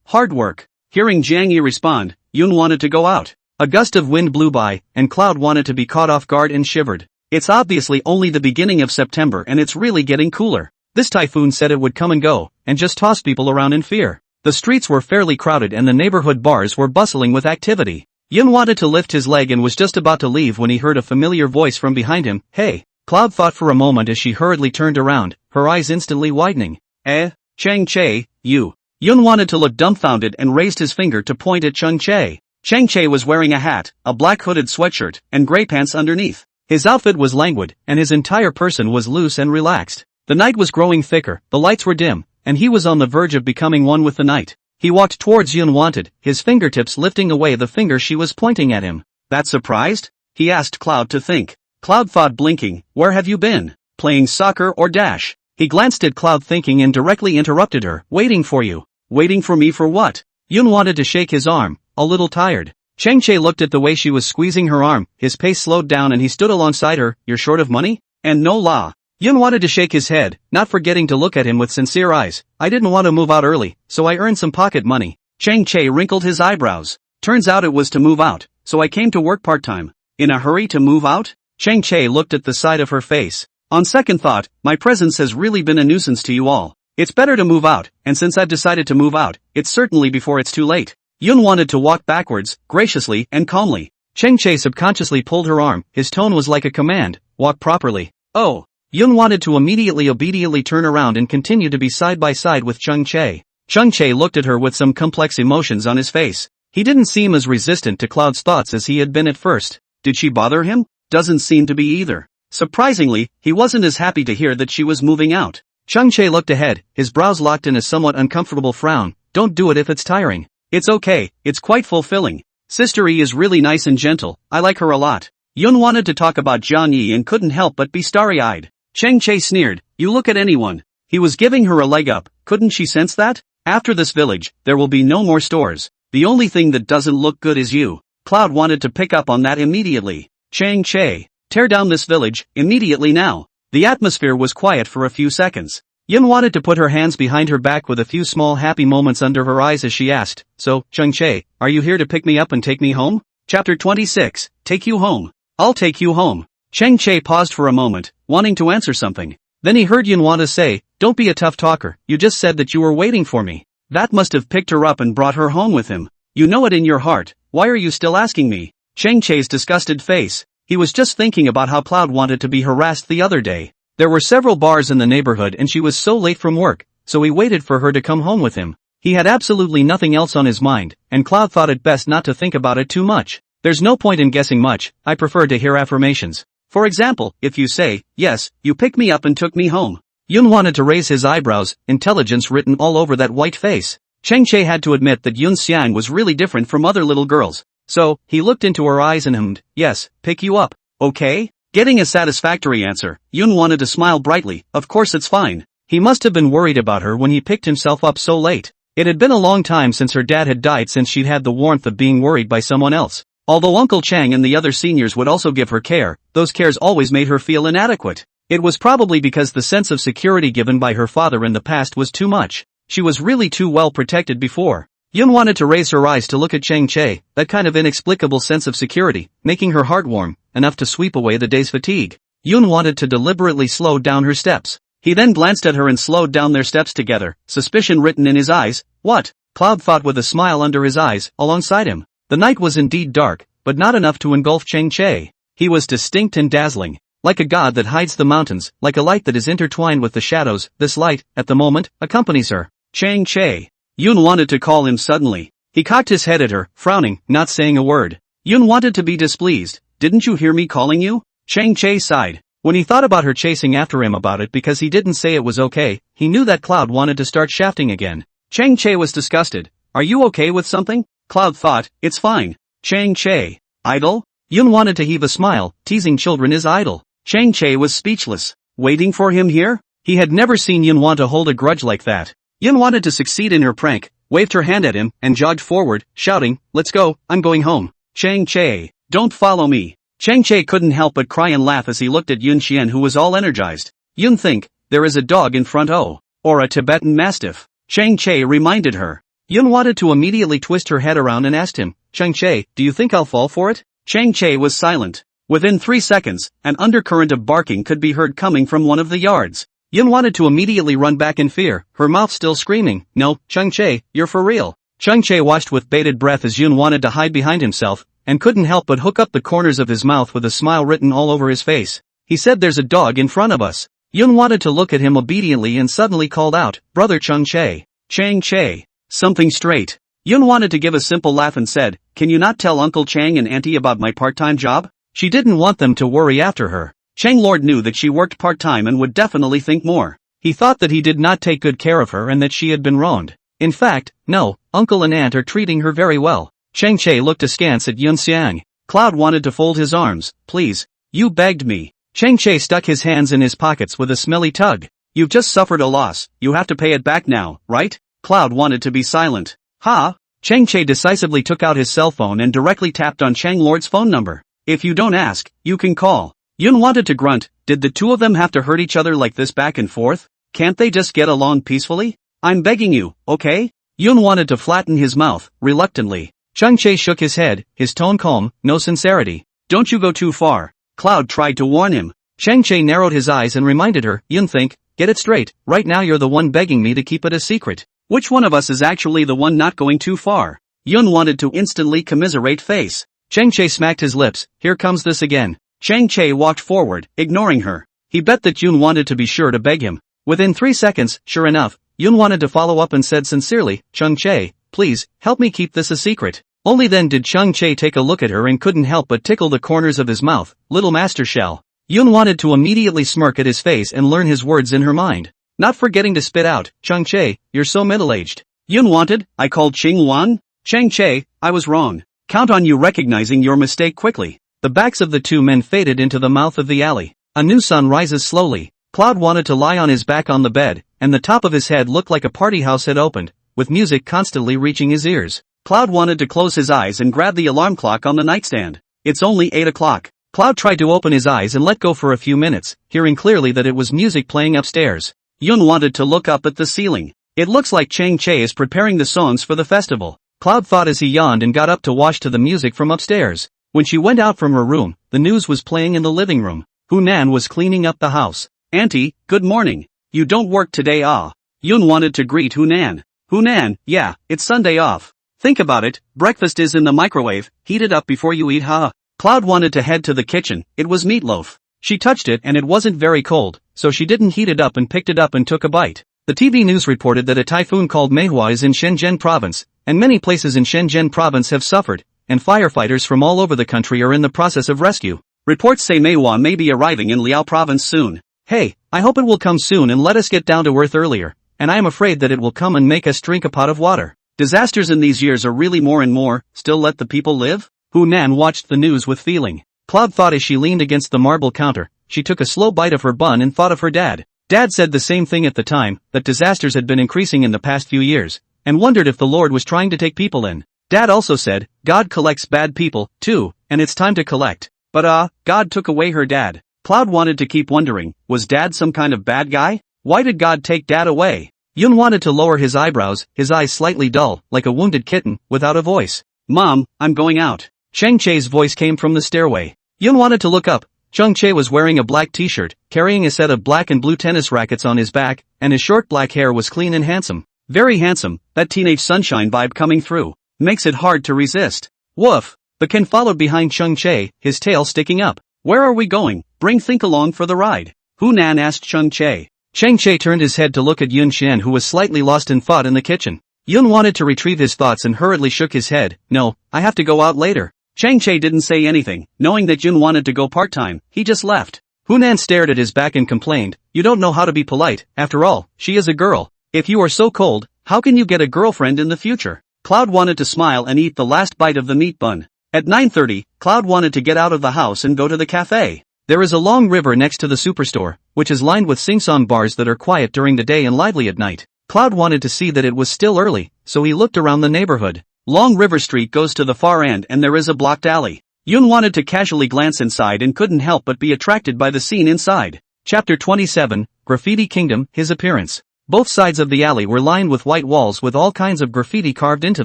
hard work. Hearing Jiang Yi respond, Yun wanted to go out. A gust of wind blew by, and Cloud wanted to be caught off guard and shivered. It's obviously only the beginning of September and it's really getting cooler. This typhoon said it would come and go, and just toss people around in fear. The streets were fairly crowded and the neighborhood bars were bustling with activity. Yun wanted to lift his leg and was just about to leave when he heard a familiar voice from behind him. Hey! Cloud thought for a moment as she hurriedly turned around, her eyes instantly widening. Chang Che, you. Yun wanted to look dumbfounded and raised his finger to point at Chang Che. Chang Che was wearing a hat, a black hooded sweatshirt, and gray pants underneath. His outfit was languid, and his entire person was loose and relaxed. The night was growing thicker, the lights were dim, and he was on the verge of becoming one with the night. He walked towards Yun wanted, his fingertips lifting away the finger she was pointing at him. That surprised? He asked Cloud to think. Cloud thought, blinking, where have you been? Playing soccer or dash? He glanced at Cloud thinking and directly interrupted her. Waiting for you. Waiting for me for what? Yun wanted to shake his arm, a little tired. Chang Che looked at the way she was squeezing her arm, his pace slowed down and he stood alongside her. You're short of money? And no la. Yun wanted to shake his head, not forgetting to look at him with sincere eyes. I didn't want to move out early, so I earned some pocket money. Chang Che wrinkled his eyebrows. Turns out it was to move out, so I came to work part-time. In a hurry to move out? Chang Che looked at the side of her face. On second thought, my presence has really been a nuisance to you all. It's better to move out, and since I've decided to move out, it's certainly before it's too late. Yun wanted to walk backwards, graciously and calmly. Chang Che subconsciously pulled her arm, his tone was like a command, walk properly. Oh. Yun wanted to obediently turn around and continue to be side by side with Chang Che. Chang Che looked at her with some complex emotions on his face. He didn't seem as resistant to Cloud's thoughts as he had been at first. Did she bother him? Doesn't seem to be either. Surprisingly, he wasn't as happy to hear that she was moving out. Chang Che looked ahead, his brows locked in a somewhat uncomfortable frown. Don't do it if it's tiring. It's okay, it's quite fulfilling. Sister E is really nice and gentle, I like her a lot. Yun wanted to talk about Jiang Yi and couldn't help but be starry-eyed. Chang Che sneered, you look at anyone. He was giving her a leg up, couldn't she sense that? After this village, there will be no more stores. The only thing that doesn't look good is you. Cloud wanted to pick up on that immediately. Chang Che, tear down this village, immediately now. The atmosphere was quiet for a few seconds. Yun wanted to put her hands behind her back with a few small happy moments under her eyes as she asked, so, Chang Che, are you here to pick me up and take me home? Chapter 26, Take You Home. I'll take you home. Chang Che paused for a moment, wanting to answer something. Then he heard Yun want to say, don't be a tough talker, you just said that you were waiting for me. That must have picked her up and brought her home with him. You know it in your heart, why are you still asking me? Chang Che's disgusted face. He was just thinking about how Cloud wanted to be harassed the other day. There were several bars in the neighborhood and she was so late from work, so he waited for her to come home with him. He had absolutely nothing else on his mind, and Cloud thought it best not to think about it too much. There's no point in guessing much, I prefer to hear affirmations. For example, if you say, yes, you picked me up and took me home. Yoon wanted to raise his eyebrows, intelligence written all over that white face. Chang Che had to admit that Yoon Xiang was really different from other little girls. So, he looked into her eyes and hummed, yes, pick you up, okay? Getting a satisfactory answer, Yoon wanted to smile brightly, of course it's fine. He must have been worried about her when he picked himself up so late. It had been a long time since her dad had died since she'd had the warmth of being worried by someone else. Although Uncle Chang and the other seniors would also give her care, those cares always made her feel inadequate. It was probably because the sense of security given by her father in the past was too much. She was really too well protected before. Yoon wanted to raise her eyes to look at Chang Che, that kind of inexplicable sense of security, making her heart warm, enough to sweep away the day's fatigue. Yoon wanted to deliberately slow down her steps. He then glanced at her and slowed down their steps together, suspicion written in his eyes. What? Cloud thought with a smile under his eyes, alongside him. The night was indeed dark, but not enough to engulf Chang Che. He was distinct and dazzling. Like a god that hides the mountains, like a light that is intertwined with the shadows, this light, at the moment, accompanies her. Chang Che. Yoon wanted to call him suddenly. He cocked his head at her, frowning, not saying a word. Yoon wanted to be displeased. Didn't you hear me calling you? Chang Che sighed. When he thought about her chasing after him about it because he didn't say it was okay, he knew that Cloud wanted to start shafting again. Chang Che was disgusted. Are you okay with something? Cloud thought, it's fine. Chang Che. Idle? Yoon wanted to heave a smile, teasing children is idle. Chang Che was speechless. Waiting for him here? He had never seen Yoon want to hold a grudge like that. Yoon wanted to succeed in her prank, waved her hand at him, and jogged forward, shouting, let's go, I'm going home. Chang Che. Don't follow me. Chang Che couldn't help but cry and laugh as he looked at Yoon Xian who was all energized. Yoon think, there is a dog in front or a Tibetan Mastiff. Chang Che reminded her. Yoon wanted to immediately twist her head around and asked him, Chang Che, do you think I'll fall for it? Chang Che was silent. Within 3 seconds, an undercurrent of barking could be heard coming from one of the yards. Yoon wanted to immediately run back in fear, her mouth still screaming, no, Chang Che, you're for real. Chang Che watched with bated breath as Yoon wanted to hide behind himself, and couldn't help but hook up the corners of his mouth with a smile written all over his face. He said there's a dog in front of us. Yoon wanted to look at him obediently and suddenly called out, brother Chang Che. Chang Che. Something straight. Yoon wanted to give a simple laugh and said, can you not tell Uncle Chang and Auntie about my part-time job? She didn't want them to worry after her. Chang Lord knew that she worked part-time and would definitely think more. He thought that he did not take good care of her and that she had been wronged. In fact, no, Uncle and Aunt are treating her very well. Chang Che looked askance at Yoon Xiang. Cloud wanted to fold his arms. Please. You begged me. Chang Che stuck his hands in his pockets with a smelly tug. You've just suffered a loss, you have to pay it back now, right? Cloud wanted to be silent. Ha! Chang Che decisively took out his cell phone and directly tapped on Chang Lord's phone number. If you don't ask, you can call. Yoon wanted to grunt, did the two of them have to hurt each other like this back and forth? Can't they just get along peacefully? I'm begging you, okay? Yoon wanted to flatten his mouth, reluctantly. Chang Che shook his head, his tone calm, no sincerity. Don't you go too far. Cloud tried to warn him. Chang Che narrowed his eyes and reminded her, Yoon think, get it straight, right now you're the one begging me to keep it a secret. Which one of us is actually the one not going too far? Yoon wanted to instantly commiserate face. Chang Che smacked his lips, here comes this again. Chang Che walked forward, ignoring her. He bet that Yoon wanted to be sure to beg him. Within 3 seconds, sure enough, Yoon wanted to follow up and said sincerely, Chang Che, please, help me keep this a secret. Only then did Chang Che take a look at her and couldn't help but tickle the corners of his mouth, little master shell. Yoon wanted to immediately smirk at his face and learn his words in her mind. Not forgetting to spit out, Chang Che, you're so middle-aged. Yoon wanted, I called Ching Wan? Chang Che, I was wrong. Count on you recognizing your mistake quickly. The backs of the two men faded into the mouth of the alley. A new sun rises slowly. Cloud wanted to lie on his back on the bed, and the top of his head looked like a party house had opened, with music constantly reaching his ears. Cloud wanted to close his eyes and grab the alarm clock on the nightstand. It's only 8 o'clock. Cloud tried to open his eyes and let go for a few minutes, hearing clearly that it was music playing upstairs. Yoon wanted to look up at the ceiling. It looks like Chang Che is preparing the songs for the festival. Cloud thought as he yawned and got up to wash to the music from upstairs. When she went out from her room, the news was playing in the living room. Hunan was cleaning up the house. Auntie, good morning. You don't work today ah? Yoon wanted to greet Hunan. Hunan, yeah, it's Sunday off. Think about it, breakfast is in the microwave, heat it up before you eat ha. Cloud wanted to head to the kitchen, it was meatloaf. She touched it and it wasn't very cold, so she didn't heat it up and picked it up and took a bite. The TV news reported that a typhoon called Manhwa is in Shenzhen province, and many places in Shenzhen province have suffered, and firefighters from all over the country are in the process of rescue. Reports say Manhwa may be arriving in Liao province soon. Hey, I hope it will come soon and let us get down to earth earlier, and I am afraid that it will come and make us drink a pot of water. Disasters in these years are really more and more, still let the people live? Hunan watched the news with feeling. Cloud thought as she leaned against the marble counter. She took a slow bite of her bun and thought of her dad. Dad said the same thing at the time, that disasters had been increasing in the past few years, and wondered if the Lord was trying to take people in. Dad also said, God collects bad people, too, and it's time to collect. But God took away her dad. Cloud wanted to keep wondering, was Dad some kind of bad guy? Why did God take Dad away? Yun wanted to lower his eyebrows, his eyes slightly dull, like a wounded kitten, without a voice. Mom, I'm going out. Cheng Che's voice came from the stairway. Yun wanted to look up. Cheng Che was wearing a black t-shirt, carrying a set of black and blue tennis rackets on his back, and his short black hair was clean and handsome. Very handsome, that teenage sunshine vibe coming through. Makes it hard to resist. Woof! The Ken followed behind Cheng Che, his tail sticking up. Where are we going? Bring Think along for the ride. Hunan asked Cheng Che. Cheng Che turned his head to look at Yun Xian, who was slightly lost in thought in the kitchen. Yun wanted to retrieve his thoughts and hurriedly shook his head. No, I have to go out later. Cheng Che didn't say anything, knowing that Yun wanted to go part-time, he just left. Hunan stared at his back and complained, you don't know how to be polite, after all, she is a girl. If you are so cold, how can you get a girlfriend in the future? Cloud wanted to smile and eat the last bite of the meat bun. At 9:30, Cloud wanted to get out of the house and go to the cafe. There is a long river next to the superstore, which is lined with sing-song bars that are quiet during the day and lively at night. Cloud wanted to see that it was still early, so he looked around the neighborhood. Long River Street goes to the far end and there is a blocked alley. Yun wanted to casually glance inside and couldn't help but be attracted by the scene inside. Chapter 27, Graffiti Kingdom, His Appearance. Both sides of the alley were lined with white walls with all kinds of graffiti carved into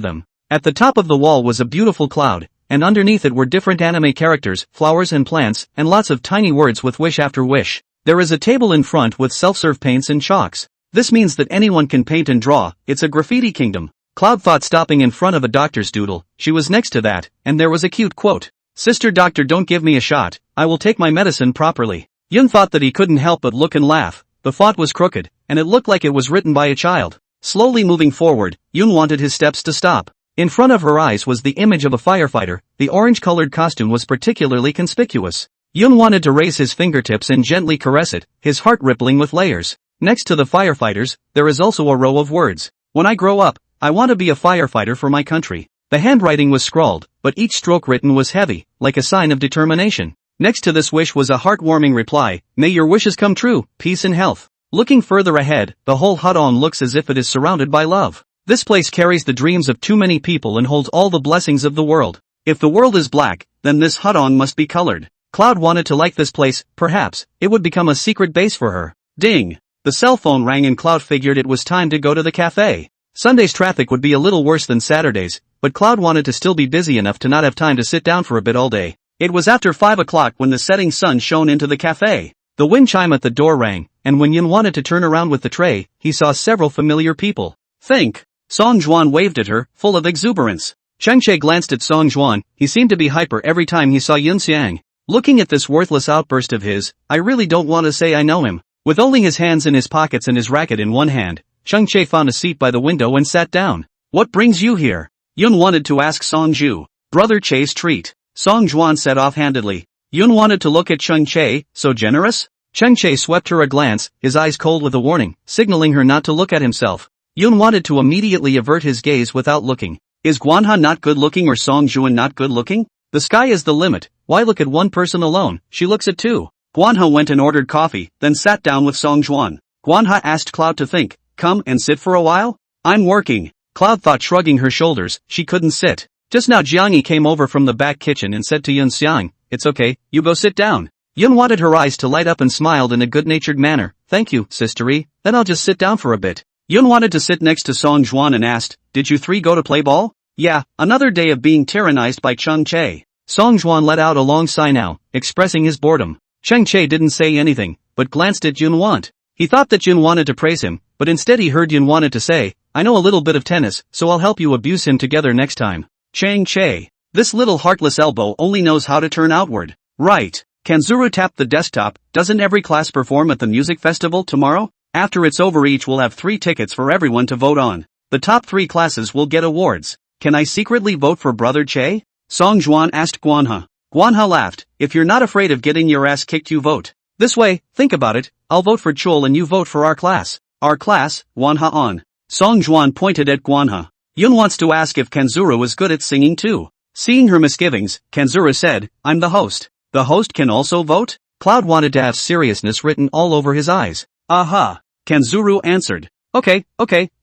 them. At the top of the wall was a beautiful cloud, and underneath it were different anime characters, flowers and plants, and lots of tiny words with wish after wish. There is a table in front with self-serve paints and chalks. This means that anyone can paint and draw, it's a graffiti kingdom. Cloud thought, stopping in front of a doctor's doodle. She was next to that, and there was a cute quote. Sister doctor, don't give me a shot, I will take my medicine properly. Yun thought that he couldn't help but look and laugh. The font was crooked, and it looked like it was written by a child. Slowly moving forward, Yun wanted his steps to stop. In front of her eyes was the image of a firefighter. The orange-colored costume was particularly conspicuous. Yun wanted to raise his fingertips and gently caress it, his heart rippling with layers. Next to the firefighters, there is also a row of words. When I grow up, I want to be a firefighter for my country. The handwriting was scrawled, but each stroke written was heavy, like a sign of determination. Next to this wish was a heartwarming reply, may your wishes come true, peace and health. Looking further ahead, the whole Hudong looks as if it is surrounded by love. This place carries the dreams of too many people and holds all the blessings of the world. If the world is black, then this Hudong must be colored. Cloud wanted to like this place, perhaps, it would become a secret base for her. Ding! The cell phone rang and Cloud figured it was time to go to the cafe. Sunday's traffic would be a little worse than Saturday's, but Cloud wanted to still be busy enough to not have time to sit down for a bit all day. It was after 5 o'clock when the setting sun shone into the cafe. The wind chime at the door rang, and when Yun wanted to turn around with the tray, he saw several familiar people. Think! Song Juan waved at her, full of exuberance. Cheng Che glanced at Song Juan, he seemed to be hyper every time he saw Yun Xiang. Looking at this worthless outburst of his, I really don't want to say I know him. With only his hands in his pockets and his racket in one hand, Cheng Che found a seat by the window and sat down. What brings you here? Yun wanted to ask Song Ju. Brother Che's treat. Song Juan said offhandedly. Yun wanted to look at Cheng Che, so generous? Cheng Che swept her a glance, his eyes cold with a warning, signaling her not to look at himself. Yun wanted to immediately avert his gaze without looking. Is Guanha not good looking or Song Juan not good looking? The sky is the limit, why look at one person alone, she looks at two. Guanha went and ordered coffee, then sat down with Song Juan. Guanha asked Cloud to think. Come and sit for a while? I'm working. Cloud thought, shrugging her shoulders, she couldn't sit. Just now Jiangyi came over from the back kitchen and said to Yun Xiang, it's okay, you go sit down. Yun wanted her eyes to light up and smiled in a good-natured manner. Thank you, sistery, then I'll just sit down for a bit. Yun wanted to sit next to Song Juan and asked, did you three go to play ball? Yeah, another day of being tyrannized by Cheng Che. Song Juan let out a long sigh now, expressing his boredom. Cheng Che didn't say anything, but glanced at Yun Want. He thought that Yun wanted to praise him, but instead he heard Yun wanted to say, I know a little bit of tennis, so I'll help you abuse him together next time. Cheng Che. This little heartless elbow only knows how to turn outward. Right. Kanzuru tapped the desktop, doesn't every class perform at the music festival tomorrow? After it's over each will have 3 tickets for everyone to vote on. The top 3 classes will get awards. Can I secretly vote for Brother Che? Song Juan asked Guanha. Guanha laughed. If you're not afraid of getting your ass kicked, you vote. This way, think about it, I'll vote for Chul and you vote for our class. Our class, Guanha on. Song Juan pointed at Guanha. Yun wants to ask if Kanzura was good at singing too. Seeing her misgivings, Kanzura said, I'm the host. The host can also vote? Cloud wanted to have seriousness written all over his eyes. Aha. Kanzuru answered. Okay,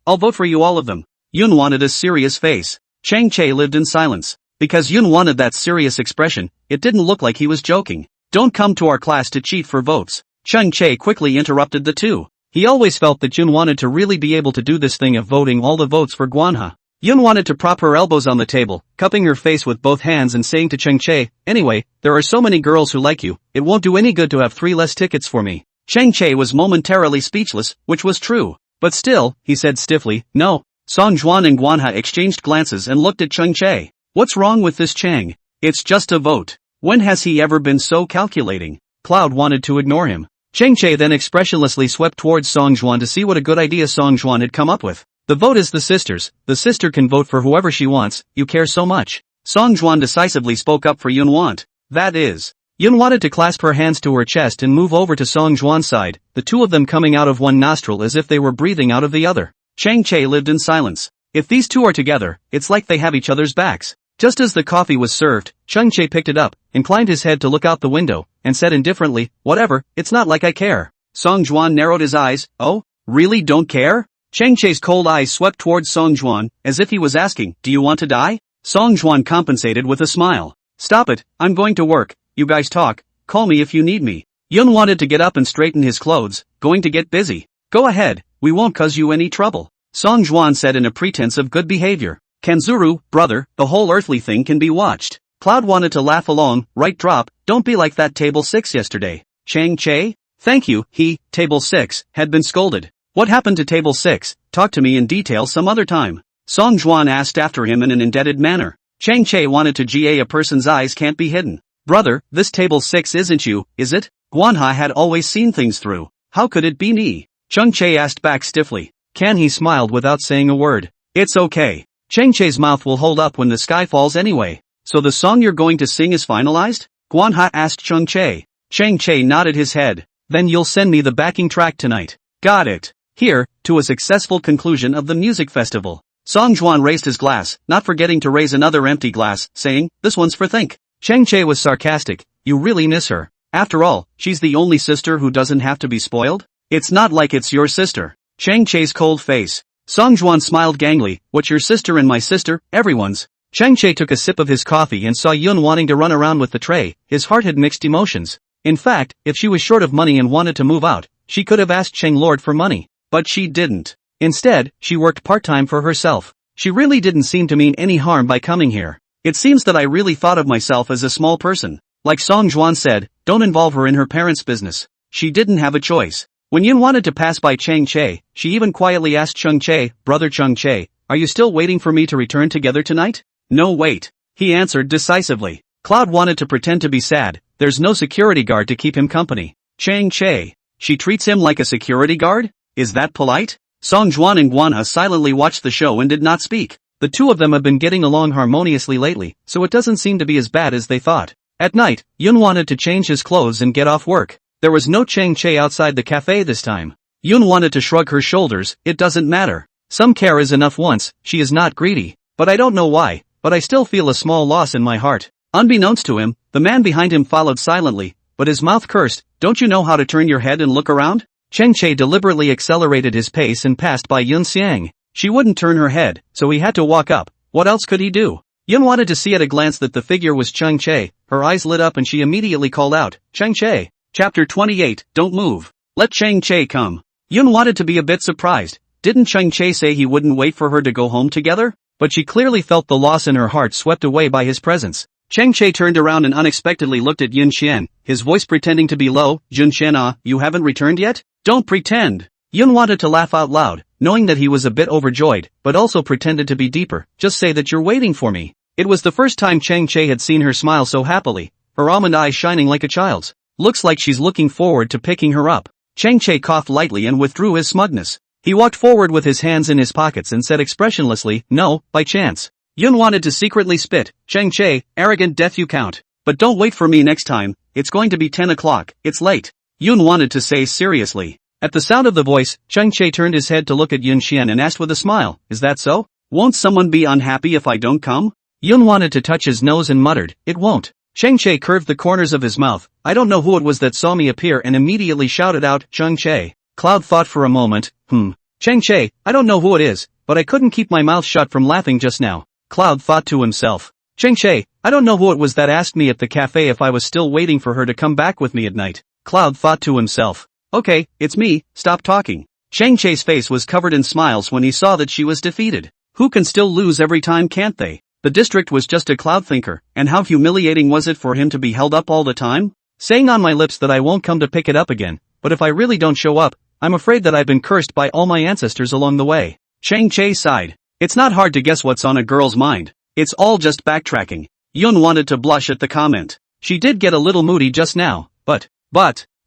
I'll vote for you all of them. Yun wanted a serious face. Chang Che lived in silence. Because Yun wanted that serious expression, it didn't look like he was joking. Don't come to our class to cheat for votes. Chang Che quickly interrupted the two. He always felt that Yun wanted to really be able to do this thing of voting all the votes for Guanha. Yun wanted to prop her elbows on the table, cupping her face with both hands and saying to Chang Che, anyway, there are so many girls who like you, it won't do any good to have 3 less tickets for me. Chang Che was momentarily speechless, which was true. But still, he said stiffly, no. Song Juan and Guanha exchanged glances and looked at Chang Che. What's wrong with this Chang? It's just a vote. When has he ever been so calculating? Cloud wanted to ignore him. Chang Che then expressionlessly swept towards Song Juan to see what a good idea Song Juan had come up with. The vote is the sister's. The sister can vote for whoever she wants, you care so much. Song Juan decisively spoke up for Yun Want. That is. Yun wanted to clasp her hands to her chest and move over to Song Juan's side, the two of them coming out of one nostril as if they were breathing out of the other. Chang Che lived in silence. If these two are together, it's like they have each other's backs. Just as the coffee was served, Chang Che picked it up, inclined his head to look out the window, and said indifferently, whatever, it's not like I care. Song Juan narrowed his eyes. Oh? Really don't care? Chang Che's cold eyes swept towards Song Juan, as if he was asking, do you want to die? Song Juan compensated with a smile. Stop it, I'm going to work, you guys talk, call me if you need me. Yun wanted to get up and straighten his clothes, going to get busy. Go ahead, we won't cause you any trouble. Song Juan said in a pretense of good behavior. Kanzuru, brother, the whole earthly thing can be watched. Cloud wanted to laugh along, right drop, don't be like that table 6 yesterday. Chang Che? Thank you, table 6, had been scolded. What happened to table 6? Talk to me in detail some other time. Song Juan asked after him in an indebted manner. Chang Che wanted to ga a person's eyes can't be hidden. Brother, this table 6 isn't you, is it? Guanha had always seen things through. How could it be me? Chang Che asked back stiffly. He smiled without saying a word. It's okay. Chang Che's mouth will hold up when the sky falls anyway. So the song you're going to sing is finalized? Guanha asked Chang Che. Chang Che nodded his head. Then you'll send me the backing track tonight. Got it. Here, to a successful conclusion of the music festival. Song Juan raised his glass, not forgetting to raise another empty glass, saying, this one's for Think. Chang Che was sarcastic. You really miss her. After all, she's the only sister who doesn't have to be spoiled? It's not like it's your sister. Chang Che's cold face. Song Juan smiled gangly. What's your sister and my sister? Everyone's. Chang Che took a sip of his coffee and saw Yun wanting to run around with the tray. His heart had mixed emotions. In fact, if she was short of money and wanted to move out, she could have asked Cheng Lord for money. But she didn't. Instead, she worked part-time for herself. She really didn't seem to mean any harm by coming here. It seems that I really thought of myself as a small person. Like Song Juan said, don't involve her in her parents' business. She didn't have a choice. When Yun wanted to pass by Chang Che, she even quietly asked Chang Che, brother Chang Che, are you still waiting for me to return together tonight? No wait. He answered decisively. Cloud wanted to pretend to be sad. There's no security guard to keep him company. Chang Che. She treats him like a security guard? Is that polite? Song Juan and Guanha silently watched the show and did not speak. The two of them have been getting along harmoniously lately, so it doesn't seem to be as bad as they thought. At night, Yun wanted to change his clothes and get off work. There was no Chang Che outside the cafe this time. Yun wanted to shrug her shoulders. It doesn't matter. Some care is enough once. She is not greedy. But I don't know why, but I still feel a small loss in my heart. Unbeknownst to him, the man behind him followed silently, but his mouth cursed. Don't you know how to turn your head and look around? Chang Che deliberately accelerated his pace and passed by Yun Xiang. She wouldn't turn her head, so he had to walk up. What else could he do? Yun wanted to see at a glance that the figure was Chang Che. Her eyes lit up and she immediately called out, Chang Che. Chapter 28, Don't move. Let Chang Che come. Yun wanted to be a bit surprised. Didn't Chang Che say he wouldn't wait for her to go home together? But she clearly felt the loss in her heart swept away by his presence. Chang Che turned around and unexpectedly looked at Yun Xian, his voice pretending to be low. Yun Xian, you haven't returned yet? Don't pretend. Yun wanted to laugh out loud, knowing that he was a bit overjoyed, but also pretended to be deeper. Just say that you're waiting for me. It was the first time Chang Che had seen her smile so happily, her almond eyes shining like a child's. Looks like she's looking forward to picking her up. Chang Che coughed lightly and withdrew his smugness. He walked forward with his hands in his pockets and said expressionlessly, no, by chance. Yun wanted to secretly spit. Cheng Che, arrogant death you count. But don't wait for me next time, it's going to be 10 o'clock, it's late. Yun wanted to say seriously. At the sound of the voice, Cheng Che turned his head to look at Yun Xian and asked with a smile, is that so? Won't someone be unhappy if I don't come? Yun wanted to touch his nose and muttered, it won't. Cheng Che curved the corners of his mouth. I don't know who it was that saw me appear and immediately shouted out, Cheng Che. Cloud thought for a moment, Cheng Che, I don't know who it is, but I couldn't keep my mouth shut from laughing just now. Cloud thought to himself. Cheng Che, I don't know who it was that asked me at the cafe if I was still waiting for her to come back with me at night. Cloud thought to himself. Okay, it's me, stop talking. Cheng Che's face was covered in smiles when he saw that she was defeated. Who can still lose every time, can't they? The district was just a Cloud thinker, and how humiliating was it for him to be held up all the time? Saying on my lips that I won't come to pick it up again, but if I really don't show up, I'm afraid that I've been cursed by all my ancestors along the way. Cheng Che sighed. It's not hard to guess what's on a girl's mind. It's all just backtracking. Yun wanted to blush at the comment. She did get a little moody just now, but,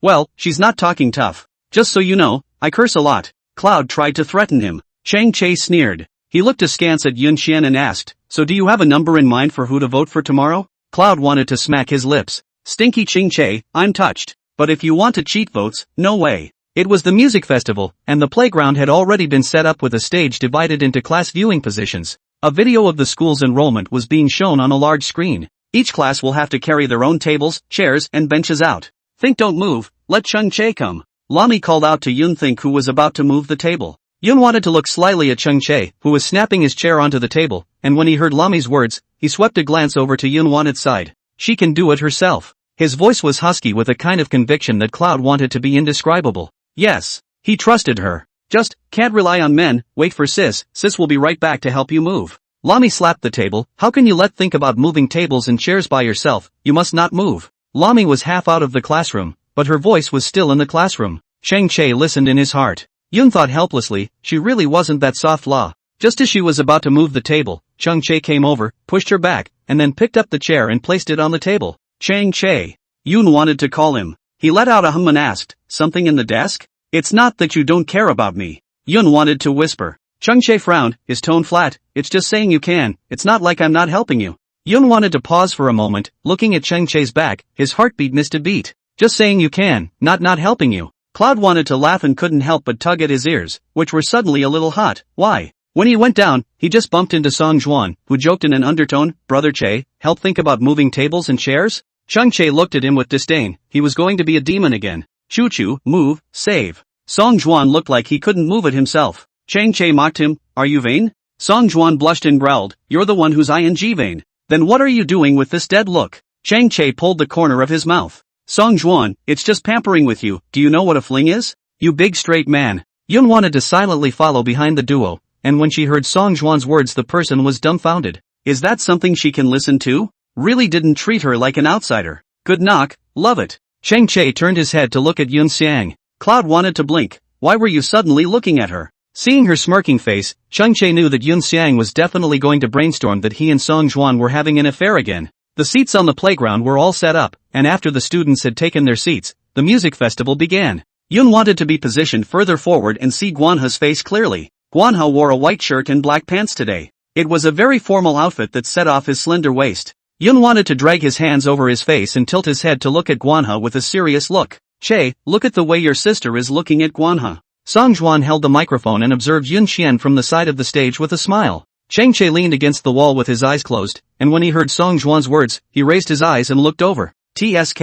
well, she's not talking tough. Just so you know, I curse a lot. Cloud tried to threaten him. Cheng Che sneered. He looked askance at Yun Xian and asked, so do you have a number in mind for who to vote for tomorrow? Cloud wanted to smack his lips. Stinky Cheng Che, I'm touched. But if you want to cheat votes, no way. It was the music festival, and the playground had already been set up with a stage divided into class viewing positions. A video of the school's enrollment was being shown on a large screen. Each class will have to carry their own tables, chairs, and benches out. Think, don't move, let Cheng Che come. Lami called out to Yun Think, who was about to move the table. Yun wanted to look slyly at Cheng Che, who was snapping his chair onto the table, and when he heard Lami's words, he swept a glance over to Yun Wanted side. She can do it herself. His voice was husky with a kind of conviction that Cloud wanted to be indescribable. Yes, he trusted her. Just, can't rely on men, wait for sis will be right back to help you move. Lami slapped the table. How can you think about moving tables and chairs by yourself? You must not move. Lami was half out of the classroom, but her voice was still in the classroom. Cheng Che listened in his heart. Yun thought helplessly, she really wasn't that soft law. Just as she was about to move the table, Cheng Che came over, pushed her back, and then picked up the chair and placed it on the table. Cheng Che. Yun wanted to call him. He let out a hum and asked, something in the desk? It's not that you don't care about me. Yun wanted to whisper. Cheng Che frowned, his tone flat, it's just saying you can, it's not like I'm not helping you. Yun wanted to pause for a moment, looking at Cheng Che's back, his heartbeat missed a beat. Just saying you can, not helping you. Cloud wanted to laugh and couldn't help but tug at his ears, which were suddenly a little hot. Why? When he went down, he just bumped into Song Juan, who joked in an undertone, Brother Che, help think about moving tables and chairs? Cheng Che looked at him with disdain. He was going to be a demon again. Choo-choo, move, save. Song Juan looked like he couldn't move it himself. Cheng Che mocked him, are you vain? Song Juan blushed and growled, you're the one who's ing vain. Then what are you doing with this dead look? Cheng Che pulled the corner of his mouth. Song Juan, it's just pampering with you, do you know what a fling is? You big straight man. Yun wanted to silently follow behind the duo, and when she heard Song Juan's words the person was dumbfounded. Is that something she can listen to? Really didn't treat her like an outsider. Good knock, love it. Cheng Che turned his head to look at Yun Xiang. Cloud wanted to blink. Why were you suddenly looking at her? Seeing her smirking face, Cheng Che knew that Yun Xiang was definitely going to brainstorm that he and Song Juan were having an affair again. The seats on the playground were all set up, and after the students had taken their seats, the music festival began. Yun wanted to be positioned further forward and see Guanha's face clearly. Guanha wore a white shirt and black pants today. It was a very formal outfit that set off his slender waist. Yun wanted to drag his hands over his face and tilt his head to look at Guanha with a serious look. Che, look at the way your sister is looking at Guanha. Song Juan held the microphone and observed Yun Xian from the side of the stage with a smile. Cheng Che leaned against the wall with his eyes closed, and when he heard Song Juan's words, he raised his eyes and looked over. TSK.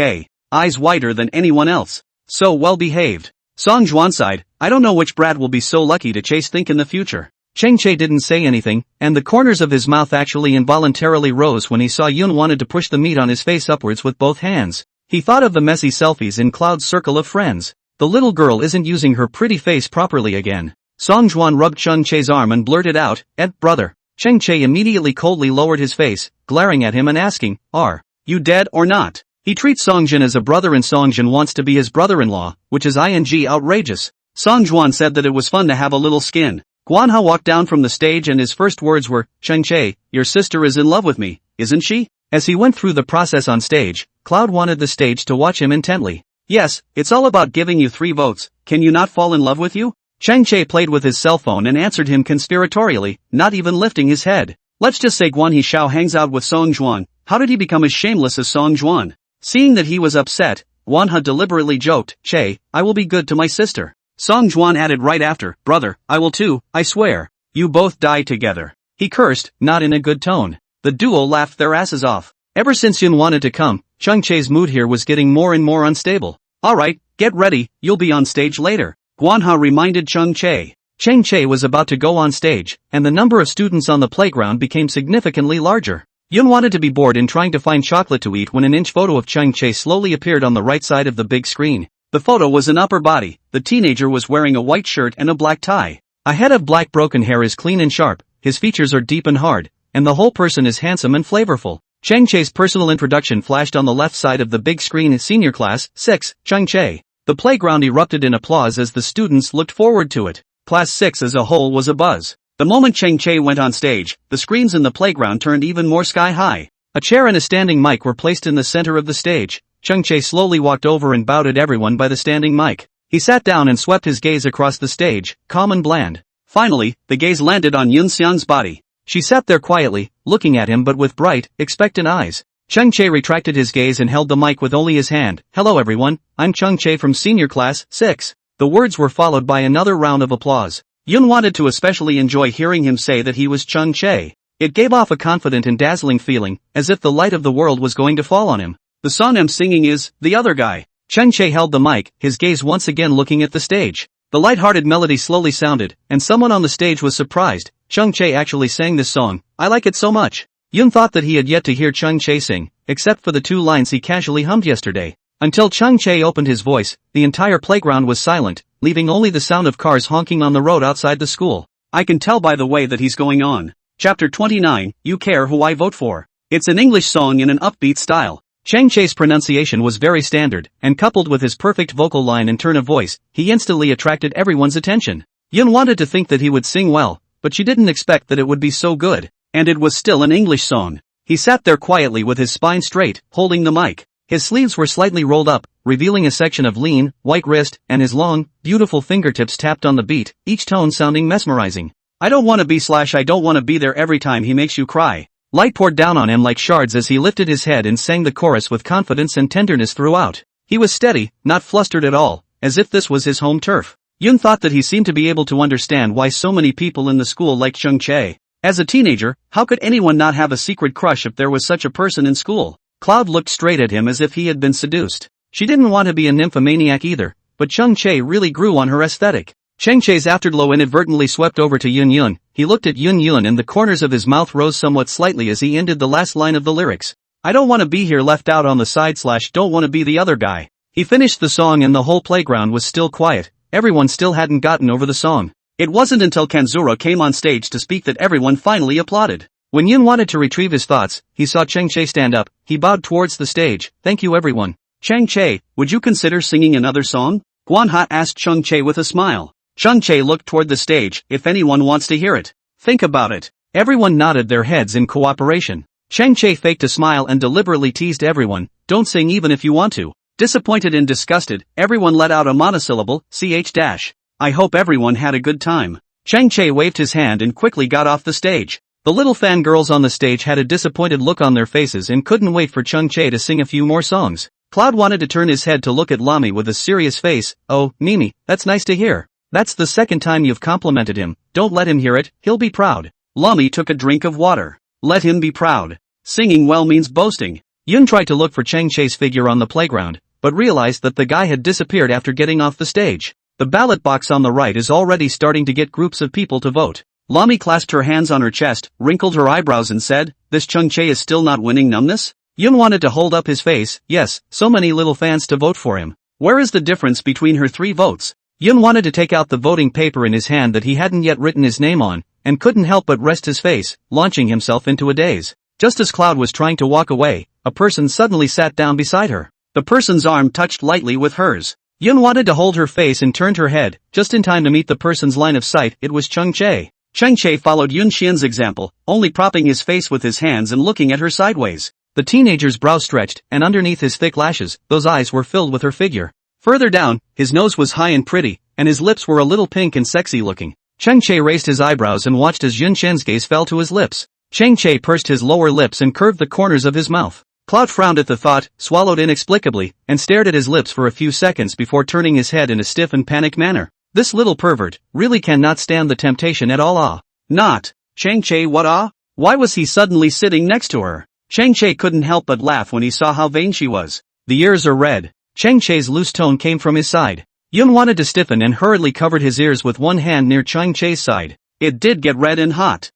Eyes whiter than anyone else. So well behaved. Song Juan sighed, I don't know which brat will be so lucky to chase Think in the future. Cheng Che didn't say anything, and the corners of his mouth actually involuntarily rose when he saw Yun wanted to push the meat on his face upwards with both hands. He thought of the messy selfies in Cloud's circle of friends. The little girl isn't using her pretty face properly again. Song Juan rubbed Cheng Che's arm and blurted out, brother. Cheng Che immediately coldly lowered his face, glaring at him and asking, are you dead or not? He treats Song Jin as a brother and Song Jin wants to be his brother-in-law, which is outrageous. Song Juan said that it was fun to have a little skin. Guanha walked down from the stage and his first words were, Cheng Che, your sister is in love with me, isn't she? As he went through the process on stage, Cloud wanted the stage to watch him intently. Yes, it's all about giving you 3 votes, can you not fall in love with you? Cheng Che played with his cell phone and answered him conspiratorially, not even lifting his head. Let's just say Guan Hishao hangs out with Song Juan. How did he become as shameless as Song Juan? Seeing that he was upset, Guanha deliberately joked, Che, I will be good to my sister. Song Juan added right after, brother, I will too, I swear. You both die together. He cursed, not in a good tone. The duo laughed their asses off. Ever since Yun wanted to come, Chung Che's mood here was getting more and more unstable. Alright, get ready, you'll be on stage later. Guanha reminded Chung Che. Cheng Che was about to go on stage, and the number of students on the playground became significantly larger. Yun wanted to be bored in trying to find chocolate to eat when an inch photo of Chung Che slowly appeared on the right side of the big screen. The photo was an upper body. The teenager was wearing a white shirt and a black tie. A head of black broken hair is clean and sharp, his features are deep and hard, and the whole person is handsome and flavorful. Cheng Che's personal introduction flashed on the left side of the big screen. Senior Class 6, Chung Che. The playground erupted in applause as the students looked forward to it. Class 6 as a whole was abuzz. The moment Cheng Che went on stage, the screens in the playground turned even more sky high. A chair and a standing mic were placed in the center of the stage. Chung Che slowly walked over and bowed at everyone by the standing mic. He sat down and swept his gaze across the stage, calm and bland. Finally, the gaze landed on Yun Xiang's body. She sat there quietly, looking at him but with bright, expectant eyes. Chung Che retracted his gaze and held the mic with only his hand. Hello everyone, I'm Chung Che from Senior Class 6. The words were followed by another round of applause. Yun wanted to especially enjoy hearing him say that he was Chung Che. It gave off a confident and dazzling feeling, as if the light of the world was going to fall on him. The song I'm singing is, The Other Guy. Chung Che held the mic, his gaze once again looking at the stage. The light-hearted melody slowly sounded, and someone on the stage was surprised. Chung Che actually sang this song. I like it so much. Yun thought that he had yet to hear Chung Che sing, except for the 2 lines he casually hummed yesterday. Until Chung Che opened his voice, the entire playground was silent, leaving only the sound of cars honking on the road outside the school. I can tell by the way that he's going on. Chapter 29, You Care Who I Vote For. It's an English song in an upbeat style. Cheng Che's pronunciation was very standard, and coupled with his perfect vocal line and turn of voice, he instantly attracted everyone's attention. Yun wanted to think that he would sing well, but she didn't expect that it would be so good. And it was still an English song. He sat there quietly with his spine straight, holding the mic. His sleeves were slightly rolled up, revealing a section of lean, white wrist, and his long, beautiful fingertips tapped on the beat, each tone sounding mesmerizing. I don't wanna be there every time he makes you cry. Light poured down on him like shards as he lifted his head and sang the chorus with confidence and tenderness throughout. He was steady, not flustered at all, as if this was his home turf. Yun thought that he seemed to be able to understand why so many people in the school liked Chung Che. As a teenager, how could anyone not have a secret crush if there was such a person in school? Cloud looked straight at him as if he had been seduced. She didn't want to be a nymphomaniac either, but Chung Che really grew on her aesthetic. Cheng Che's afterglow inadvertently swept over to Yun Yun. He looked at Yun Yun and the corners of his mouth rose somewhat slightly as he ended the last line of the lyrics. I don't want to be here left out on the side / don't want to be the other guy. He finished the song and the whole playground was still quiet. Everyone still hadn't gotten over the song. It wasn't until Kanzuro came on stage to speak that everyone finally applauded. When Yun wanted to retrieve his thoughts, he saw Cheng Che stand up. He bowed towards the stage. Thank you everyone. Cheng Che, would you consider singing another song? Guanha asked Chung Che with a smile. Chung Che looked toward the stage. If anyone wants to hear it. Think about it. Everyone nodded their heads in cooperation. Cheng Che faked a smile and deliberately teased everyone. Don't sing even if you want to. Disappointed and disgusted, everyone let out a monosyllable, ch-. I hope everyone had a good time. Cheng Che waved his hand and quickly got off the stage. The little fangirls on the stage had a disappointed look on their faces and couldn't wait for Chung Che to sing a few more songs. Cloud wanted to turn his head to look at Lami with a serious face. Oh, Mimi, that's nice to hear. That's the second time you've complimented him. Don't let him hear it, he'll be proud. Lami took a drink of water. Let him be proud. Singing well means boasting. Yun tried to look for Cheng Che's figure on the playground, but realized that the guy had disappeared after getting off the stage. The ballot box on the right is already starting to get groups of people to vote. Lami clasped her hands on her chest, wrinkled her eyebrows and said, this Chung Che is still not winning numbness? Yun wanted to hold up his face. Yes, so many little fans to vote for him. Where is the difference between her 3 votes? Yun wanted to take out the voting paper in his hand that he hadn't yet written his name on, and couldn't help but rest his face, launching himself into a daze. Just as Cloud was trying to walk away, a person suddenly sat down beside her. The person's arm touched lightly with hers. Yun wanted to hold her face and turned her head, just in time to meet the person's line of sight. It was Chung Che. Cheng Che followed Yun Xian's example, only propping his face with his hands and looking at her sideways. The teenager's brow stretched, and underneath his thick lashes, those eyes were filled with her figure. Further down, his nose was high and pretty, and his lips were a little pink and sexy looking. Cheng Che raised his eyebrows and watched as Yun Xian's gaze fell to his lips. Chang Che pursed his lower lips and curved the corners of his mouth. Cloud frowned at the thought, swallowed inexplicably, and stared at his lips for a few seconds before turning his head in a stiff and panicked manner. This little pervert really cannot stand the temptation at all. Not. Chang Che, what? Why was he suddenly sitting next to her? Chang Che couldn't help but laugh when he saw how vain she was. The ears are red. Chang Che's loose tone came from his side. Yun wanted to stiffen and hurriedly covered his ears with one hand near Chang Che's side. It did get red and hot.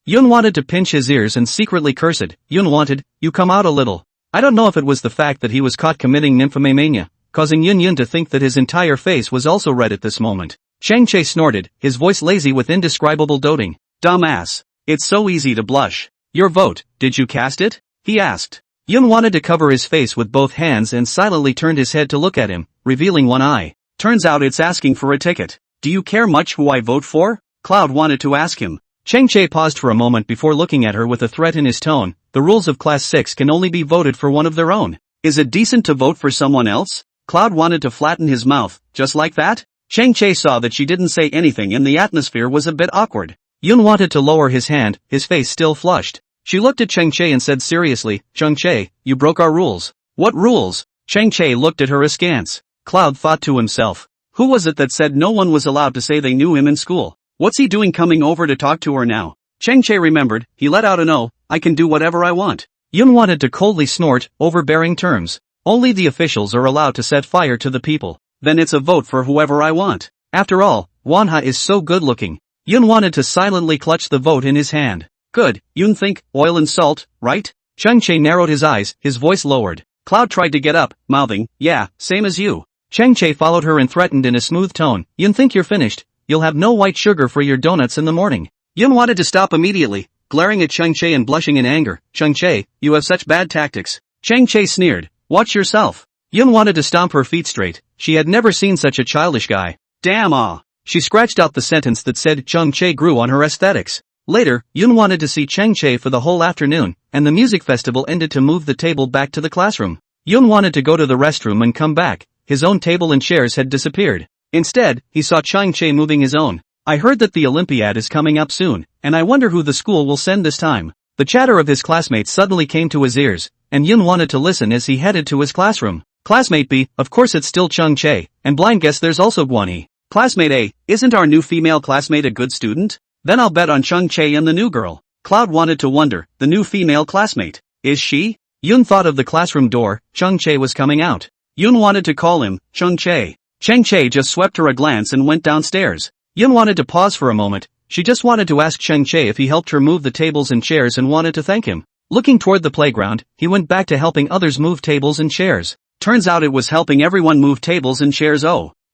Yun wanted to pinch his ears and secretly curse it. Yun wanted, you come out a little. I don't know if it was the fact that he was caught committing nymphomania, causing Yun to think that his entire face was also red at this moment. Chang Che snorted, his voice lazy with indescribable doting. Dumbass. It's so easy to blush. Your vote, did you cast it? He asked. Yun wanted to cover his face with both hands and silently turned his head to look at him, revealing one eye. Turns out it's asking for a ticket. Do you care much who I vote for? Cloud wanted to ask him. Chang Che paused for a moment before looking at her with a threat in his tone. The rules of Class 6 can only be voted for one of their own. Is it decent to vote for someone else? Cloud wanted to flatten his mouth, just like that. Chang Che saw that she didn't say anything and the atmosphere was a bit awkward. Yun wanted to lower his hand, his face still flushed. She looked at Chang Che and said seriously, Chang Che, you broke our rules. What rules? Chang Che looked at her askance. Cloud thought to himself. Who was it that said no one was allowed to say they knew him in school? What's he doing coming over to talk to her now? Chang Che remembered, he let out an "Oh, I can do whatever I want." Yun wanted to coldly snort, overbearing terms. Only the officials are allowed to set fire to the people. Then it's a vote for whoever I want. After all, Manhwa is so good looking. Yun wanted to silently clutch the vote in his hand. Good, Yun think, oil and salt, right? Chang Che narrowed his eyes, his voice lowered. Cloud tried to get up, mouthing, yeah, same as you. Chang Che followed her and threatened in a smooth tone, Yun think you're finished. You'll have no white sugar for your donuts in the morning. Yun wanted to stop immediately, glaring at Chang Che and blushing in anger. Chang Che, you have such bad tactics. Chang Che sneered, watch yourself. Yun wanted to stomp her feet straight. She had never seen such a childish guy. Damn. She scratched out the sentence that said Chang Che grew on her aesthetics. Later, Yun wanted to see Chang Che for the whole afternoon, and the music festival ended to move the table back to the classroom. Yun wanted to go to the restroom and come back. His own table and chairs had disappeared. Instead, he saw Chang Che moving his own. I heard that the Olympiad is coming up soon, and I wonder who the school will send this time. The chatter of his classmates suddenly came to his ears, and Yun wanted to listen as he headed to his classroom. Classmate B, of course it's still Chang Che, and blind guess there's also Guanyi. Classmate A, isn't our new female classmate a good student? Then I'll bet on Chang Che and the new girl. Cloud wanted to wonder, the new female classmate. Is she? Yun thought of the classroom door. Chang Che was coming out. Yun wanted to call him, Chang Che. Chang Che just swept her a glance and went downstairs. Yun wanted to pause for a moment. She just wanted to ask Chang Che if he helped her move the tables and chairs and wanted to thank him. Looking toward the playground, he went back to helping others move tables and chairs. Turns out it was helping everyone move tables and chairs.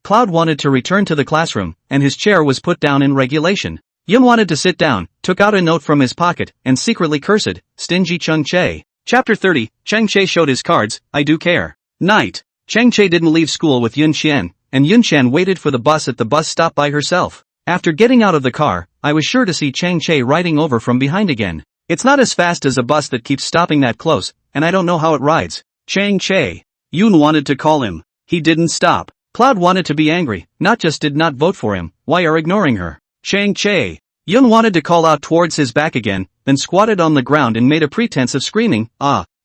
Cloud wanted to return to the classroom, and his chair was put down in regulation. Yun wanted to sit down, took out a note from his pocket, and secretly cursed, stingy Chang Che. Chapter 30, Chang Che showed his cards, I do care. Night. Chang Che didn't leave school with Yun Qian, and Yun Qian waited for the bus at the bus stop by herself. After getting out of the car, I was sure to see Chang Che riding over from behind again. It's not as fast as a bus that keeps stopping that close, and I don't know how it rides. Chang Che. Yun wanted to call him. He didn't stop. Cloud wanted to be angry, not just did not vote for him, why are ignoring her? Chang Che. Yun wanted to call out towards his back again, then squatted on the ground and made a pretense of screaming,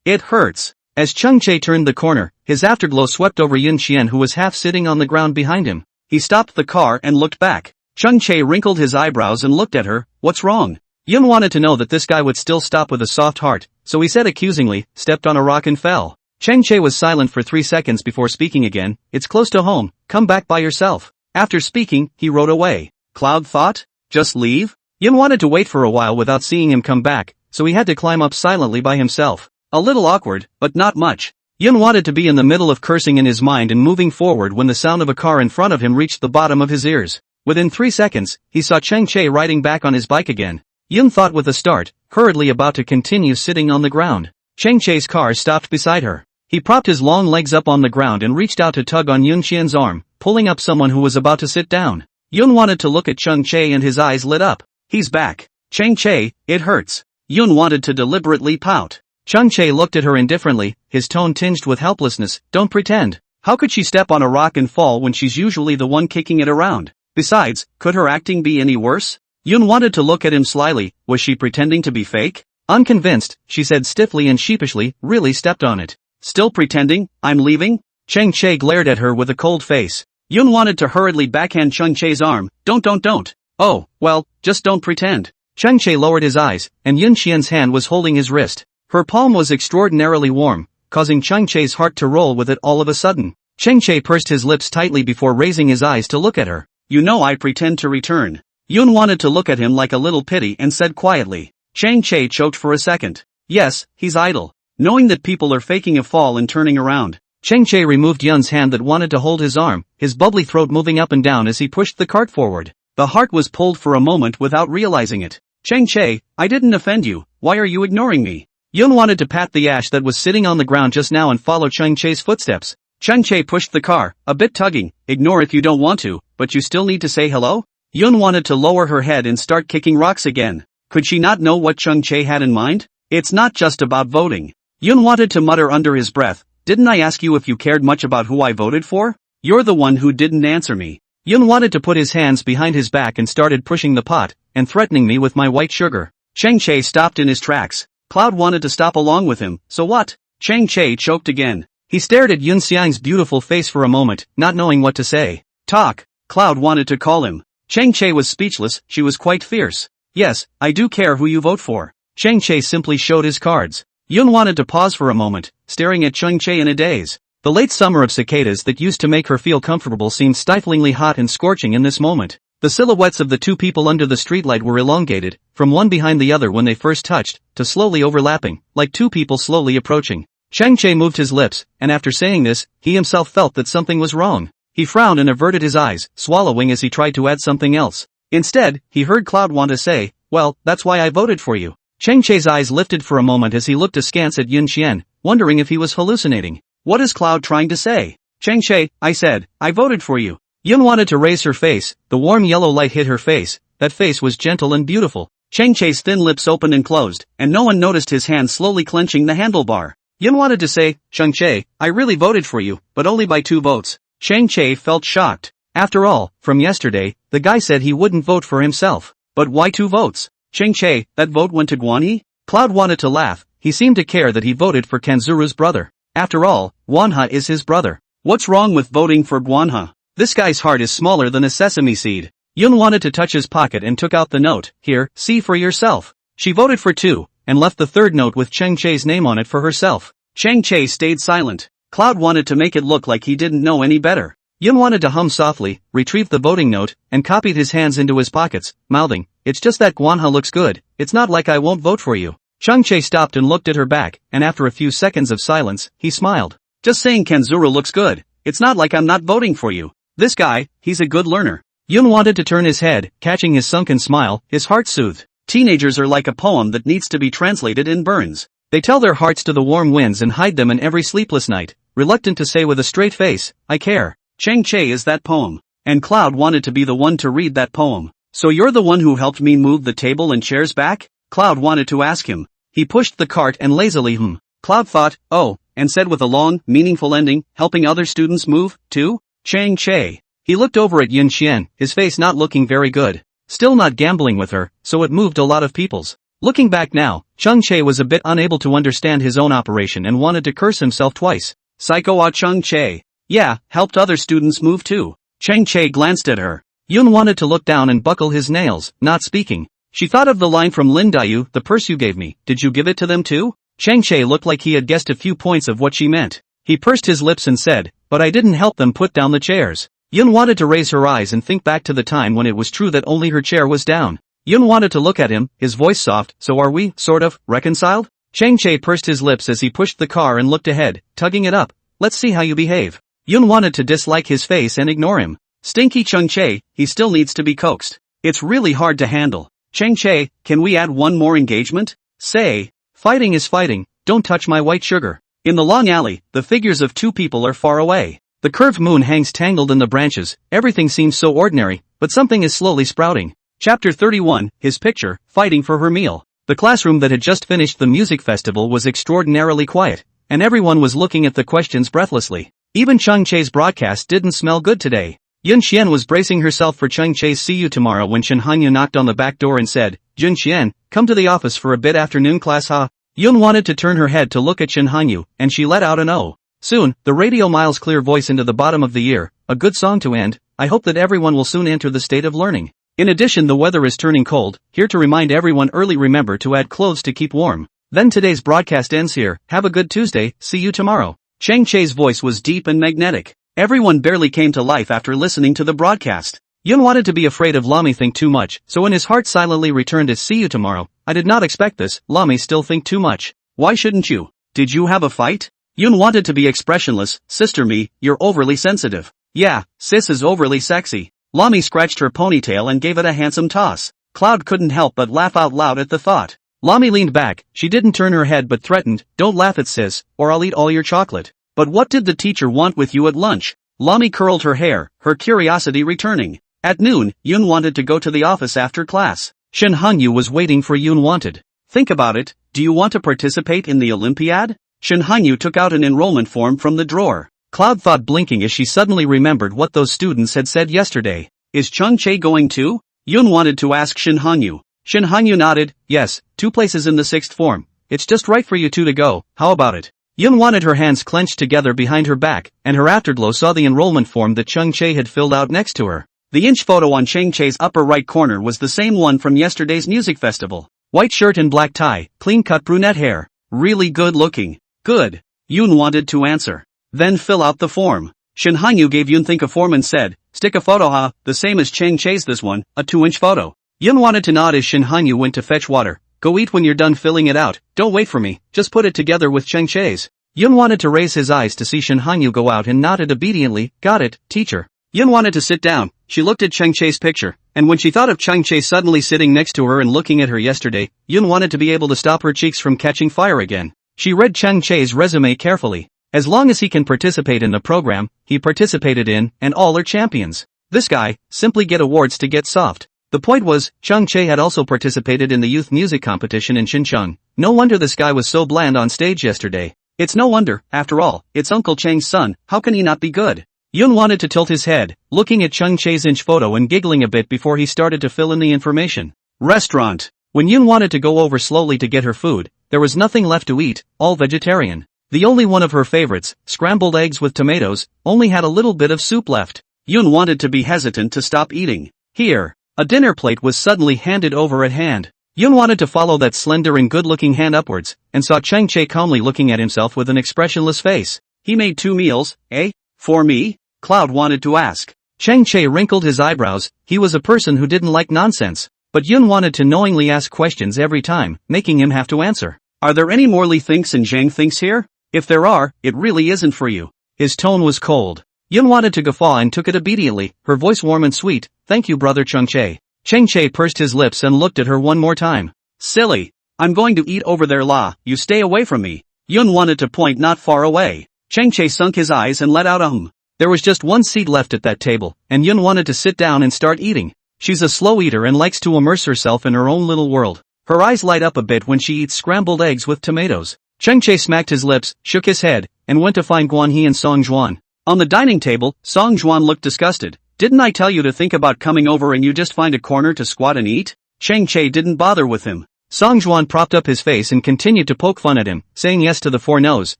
it hurts. As Chang Che turned the corner, his afterglow swept over Yun Qian who was half sitting on the ground behind him. He stopped the car and looked back. Chang Che wrinkled his eyebrows and looked at her, what's wrong? Yun wanted to know that this guy would still stop with a soft heart, so he said accusingly, stepped on a rock and fell. Chang Che was silent for 3 seconds before speaking again, it's close to home, come back by yourself. After speaking, he rode away. Cloud thought? Just leave? Yun wanted to wait for a while without seeing him come back, so he had to climb up silently by himself. A little awkward, but not much. Yun wanted to be in the middle of cursing in his mind and moving forward when the sound of a car in front of him reached the bottom of his ears. Within 3 seconds, he saw Chang Che riding back on his bike again. Yun thought with a start, hurriedly about to continue sitting on the ground. Chang Che's car stopped beside her. He propped his long legs up on the ground and reached out to tug on Yun Qian's arm, pulling up someone who was about to sit down. Yun wanted to look at Chang Che and his eyes lit up. He's back. Chang Che, it hurts. Yun wanted to deliberately pout. Chang Che looked at her indifferently, his tone tinged with helplessness, don't pretend. How could she step on a rock and fall when she's usually the one kicking it around? Besides, could her acting be any worse? Yun wanted to look at him slyly. Was she pretending to be fake? Unconvinced, she said stiffly and sheepishly, really stepped on it. Still pretending? I'm leaving? Chang Che glared at her with a cold face. Yun wanted to hurriedly backhand Chang Che's arm. Don't. Oh, well, just don't pretend. Chang Che lowered his eyes, and Yun Qian's hand was holding his wrist. Her palm was extraordinarily warm, causing Chang Che's heart to roll with it all of a sudden. Chang Che pursed his lips tightly before raising his eyes to look at her. You know I pretend to return. Yun wanted to look at him like a little pity and said quietly. Chang Che choked for a second. Yes, he's idle. Knowing that people are faking a fall and turning around. Chang Che removed Yun's hand that wanted to hold his arm, his bubbly throat moving up and down as he pushed the cart forward. The heart was pulled for a moment without realizing it. Chang Che, I didn't offend you, why are you ignoring me? Yun wanted to pat the ash that was sitting on the ground just now and follow Chang Che's footsteps. Chang Che pushed the car, a bit tugging. Ignore if you don't want to, but you still need to say hello? Yun wanted to lower her head and start kicking rocks again. Could she not know what Chang Che had in mind? It's not just about voting. Yun wanted to mutter under his breath. Didn't I ask you if you cared much about who I voted for? You're the one who didn't answer me. Yun wanted to put his hands behind his back and started pushing the pot, and threatening me with my white sugar. Chang Che stopped in his tracks. Cloud wanted to stop along with him, so what? Chang Che choked again. He stared at Yun Xiang's beautiful face for a moment, not knowing what to say. Talk. Cloud wanted to call him. Chang Che was speechless, she was quite fierce. Yes, I do care who you vote for. Chang Che simply showed his cards. Yun wanted to pause for a moment, staring at Chang Che in a daze. The late summer of cicadas that used to make her feel comfortable seemed stiflingly hot and scorching in this moment. The silhouettes of the two people under the streetlight were elongated, from one behind the other when they first touched, to slowly overlapping, like two people slowly approaching. Chang Che moved his lips, and after saying this, he himself felt that something was wrong. He frowned and averted his eyes, swallowing as he tried to add something else. Instead, he heard Cloud want to say, well, that's why I voted for you. Chang Che's eyes lifted for a moment as he looked askance at Yun Qian, wondering if he was hallucinating. What is Cloud trying to say? Chang Che, I said, I voted for you. Yun wanted to raise her face, the warm yellow light hit her face, that face was gentle and beautiful. Chang Che's thin lips opened and closed, and no one noticed his hand slowly clenching the handlebar. Yun wanted to say, Chang Che, I really voted for you, but only by 2 votes. Chang Che felt shocked. After all, from yesterday, the guy said he wouldn't vote for himself. But why 2 votes? Chang Che, that vote went to Guanhe? Cloud wanted to laugh, he seemed to care that he voted for Kanzuru's brother. After all, Guanhe is his brother. What's wrong with voting for Guanhe? This guy's heart is smaller than a sesame seed. Yun wanted to touch his pocket and took out the note. Here, see for yourself. She voted for 2, and left the 3rd note with Chang Che's name on it for herself. Chang Che stayed silent. Cloud wanted to make it look like he didn't know any better. Yun wanted to hum softly, retrieved the voting note, and copied his hands into his pockets, mouthing, it's just that Guanhe looks good, it's not like I won't vote for you. Chang Che stopped and looked at her back, and after a few seconds of silence, he smiled. Just saying Kanzuru looks good, it's not like I'm not voting for you. This guy, he's a good learner. Yun wanted to turn his head, catching his sunken smile, his heart soothed. Teenagers are like a poem that needs to be translated in burns. They tell their hearts to the warm winds and hide them in every sleepless night, reluctant to say with a straight face, I care. Chang Che is that poem. And Cloud wanted to be the one to read that poem. So you're the one who helped me move the table and chairs back? Cloud wanted to ask him. He pushed the cart and lazily Cloud thought, oh, and said with a long, meaningful ending, helping other students move, too? Chang Che. He looked over at Yun Qian, his face not looking very good. Still not gambling with her, so it moved a lot of people's. Looking back now, Chang Che was a bit unable to understand his own operation and wanted to curse himself twice. Psycho Chang Che. Yeah, helped other students move too. Chang Che glanced at her. Yun wanted to look down and buckle his nails, not speaking. She thought of the line from Lin Dayu, the purse you gave me, did you give it to them too? Chang Che looked like he had guessed a few points of what she meant. He pursed his lips and said, but I didn't help them put down the chairs. Yun wanted to raise her eyes and think back to the time when it was true that only her chair was down. Yun wanted to look at him, his voice soft, so are we, sort of, reconciled? Chang Che pursed his lips as he pushed the car and looked ahead, tugging it up. Let's see how you behave. Yun wanted to dislike his face and ignore him. Stinky Chang Che, he still needs to be coaxed. It's really hard to handle. Chang Che, can we add one more engagement? Say, fighting is fighting, don't touch my white sugar. In the long alley, the figures of 2 people are far away. The curved moon hangs tangled in the branches, everything seems so ordinary, but something is slowly sprouting. Chapter 31, his picture, fighting for her meal. The classroom that had just finished the music festival was extraordinarily quiet, and everyone was looking at the questions breathlessly. Even Chang Che's broadcast didn't smell good today. Yun Xian was bracing herself for Chang Che's see you tomorrow when Shen Hanyu knocked on the back door and said, Yun Xian, come to the office for a bit afternoon class ha. Yun wanted to turn her head to look at Shen Hanyu, and she let out an oh. Soon, the radio miles clear voice into the bottom of the ear, a good song to end. I hope that everyone will soon enter the state of learning. In addition, the weather is turning cold, here to remind everyone early remember to add clothes to keep warm. Then today's broadcast ends here, have a good Tuesday, see you tomorrow. Chang Che's voice was deep and magnetic. Everyone barely came to life after listening to the broadcast. Yun wanted to be afraid of Lami think too much, so in his heart silently returned as see you tomorrow. I did not expect this, Lami still think too much. Why shouldn't you? Did you have a fight? Yun wanted to be expressionless, sister me, you're overly sensitive. Yeah, sis is overly sexy. Lami scratched her ponytail and gave it a handsome toss. Cloud couldn't help but laugh out loud at the thought. Lami leaned back, she didn't turn her head but threatened, don't laugh at sis, or I'll eat all your chocolate. But what did the teacher want with you at lunch? Lami curled her hair, her curiosity returning. At noon, Yun wanted to go to the office after class. Shen Hanyu was waiting for Yun wanted. Think about it, do you want to participate in the Olympiad? Shen Hanyu took out an enrollment form from the drawer. Cloud thought blinking as she suddenly remembered what those students had said yesterday. Is Chang Che going too? Yun wanted to ask Shen Hanyu. Shen Hanyu nodded, yes, 2 places in the 6th form. It's just right for you two to go, how about it? Yun wanted her hands clenched together behind her back, and her afterglow saw the enrollment form that Chang Che had filled out next to her. The inch photo on Chang Che's upper right corner was the same one from yesterday's music festival. White shirt and black tie, clean-cut brunette hair. Really good looking. Good. Yun wanted to answer. Then fill out the form. Shen Hanyu gave Yun think a form and said, stick a photo ha, the same as Chang Che's this one, a 2-inch photo. Yun wanted to nod as Shen Hanyu went to fetch water. Go eat when you're done filling it out, don't wait for me, just put it together with Chang Che's. Yun wanted to raise his eyes to see Shen Hanyu go out and nodded obediently, got it, teacher. Yun wanted to sit down, she looked at Chang Che's picture, and when she thought of Chang Che suddenly sitting next to her and looking at her yesterday, Yun wanted to be able to stop her cheeks from catching fire again. She read Chang Che's resume carefully. As long as he can participate in the program, he participated in, and all are champions. This guy, simply get awards to get soft. The point was, Chang Che had also participated in the youth music competition in Xincheng. No wonder this guy was so bland on stage yesterday. It's no wonder, after all, it's Uncle Chang's son, how can he not be good? Yun wanted to tilt his head, looking at Chang Che's inch photo and giggling a bit before he started to fill in the information. Restaurant. When Yun wanted to go over slowly to get her food, there was nothing left to eat, all vegetarian. The only one of her favorites, scrambled eggs with tomatoes, only had a little bit of soup left. Yun wanted to be hesitant to stop eating. Here. A dinner plate was suddenly handed over at hand. Yun wanted to follow that slender and good-looking hand upwards, and saw Chang Che calmly looking at himself with an expressionless face. He made 2 meals, eh? For me? Cloud wanted to ask. Chang Che wrinkled his eyebrows, he was a person who didn't like nonsense. But Yun wanted to knowingly ask questions every time, making him have to answer. Are there any Morley thinks and Zhang thinks here? If there are, it really isn't for you. His tone was cold. Yun wanted to guffaw and took it obediently, her voice warm and sweet. Thank you brother Chang Che. Chang Che pursed his lips and looked at her one more time. Silly. I'm going to eat over there la, you stay away from me. Yun wanted to point not far away. Chang Che sunk his eyes and let out a hum. There was just one seat left at that table, and Yun wanted to sit down and start eating. She's a slow eater and likes to immerse herself in her own little world. Her eyes light up a bit when she eats scrambled eggs with tomatoes. Chang Che smacked his lips, shook his head, and went to find Guan He and Song Zhuan. On the dining table, Song Zhuan looked disgusted. Didn't I tell you to think about coming over and you just find a corner to squat and eat? Chang Che didn't bother with him. Song Zhuan propped up his face and continued to poke fun at him, saying yes to the 4 no's,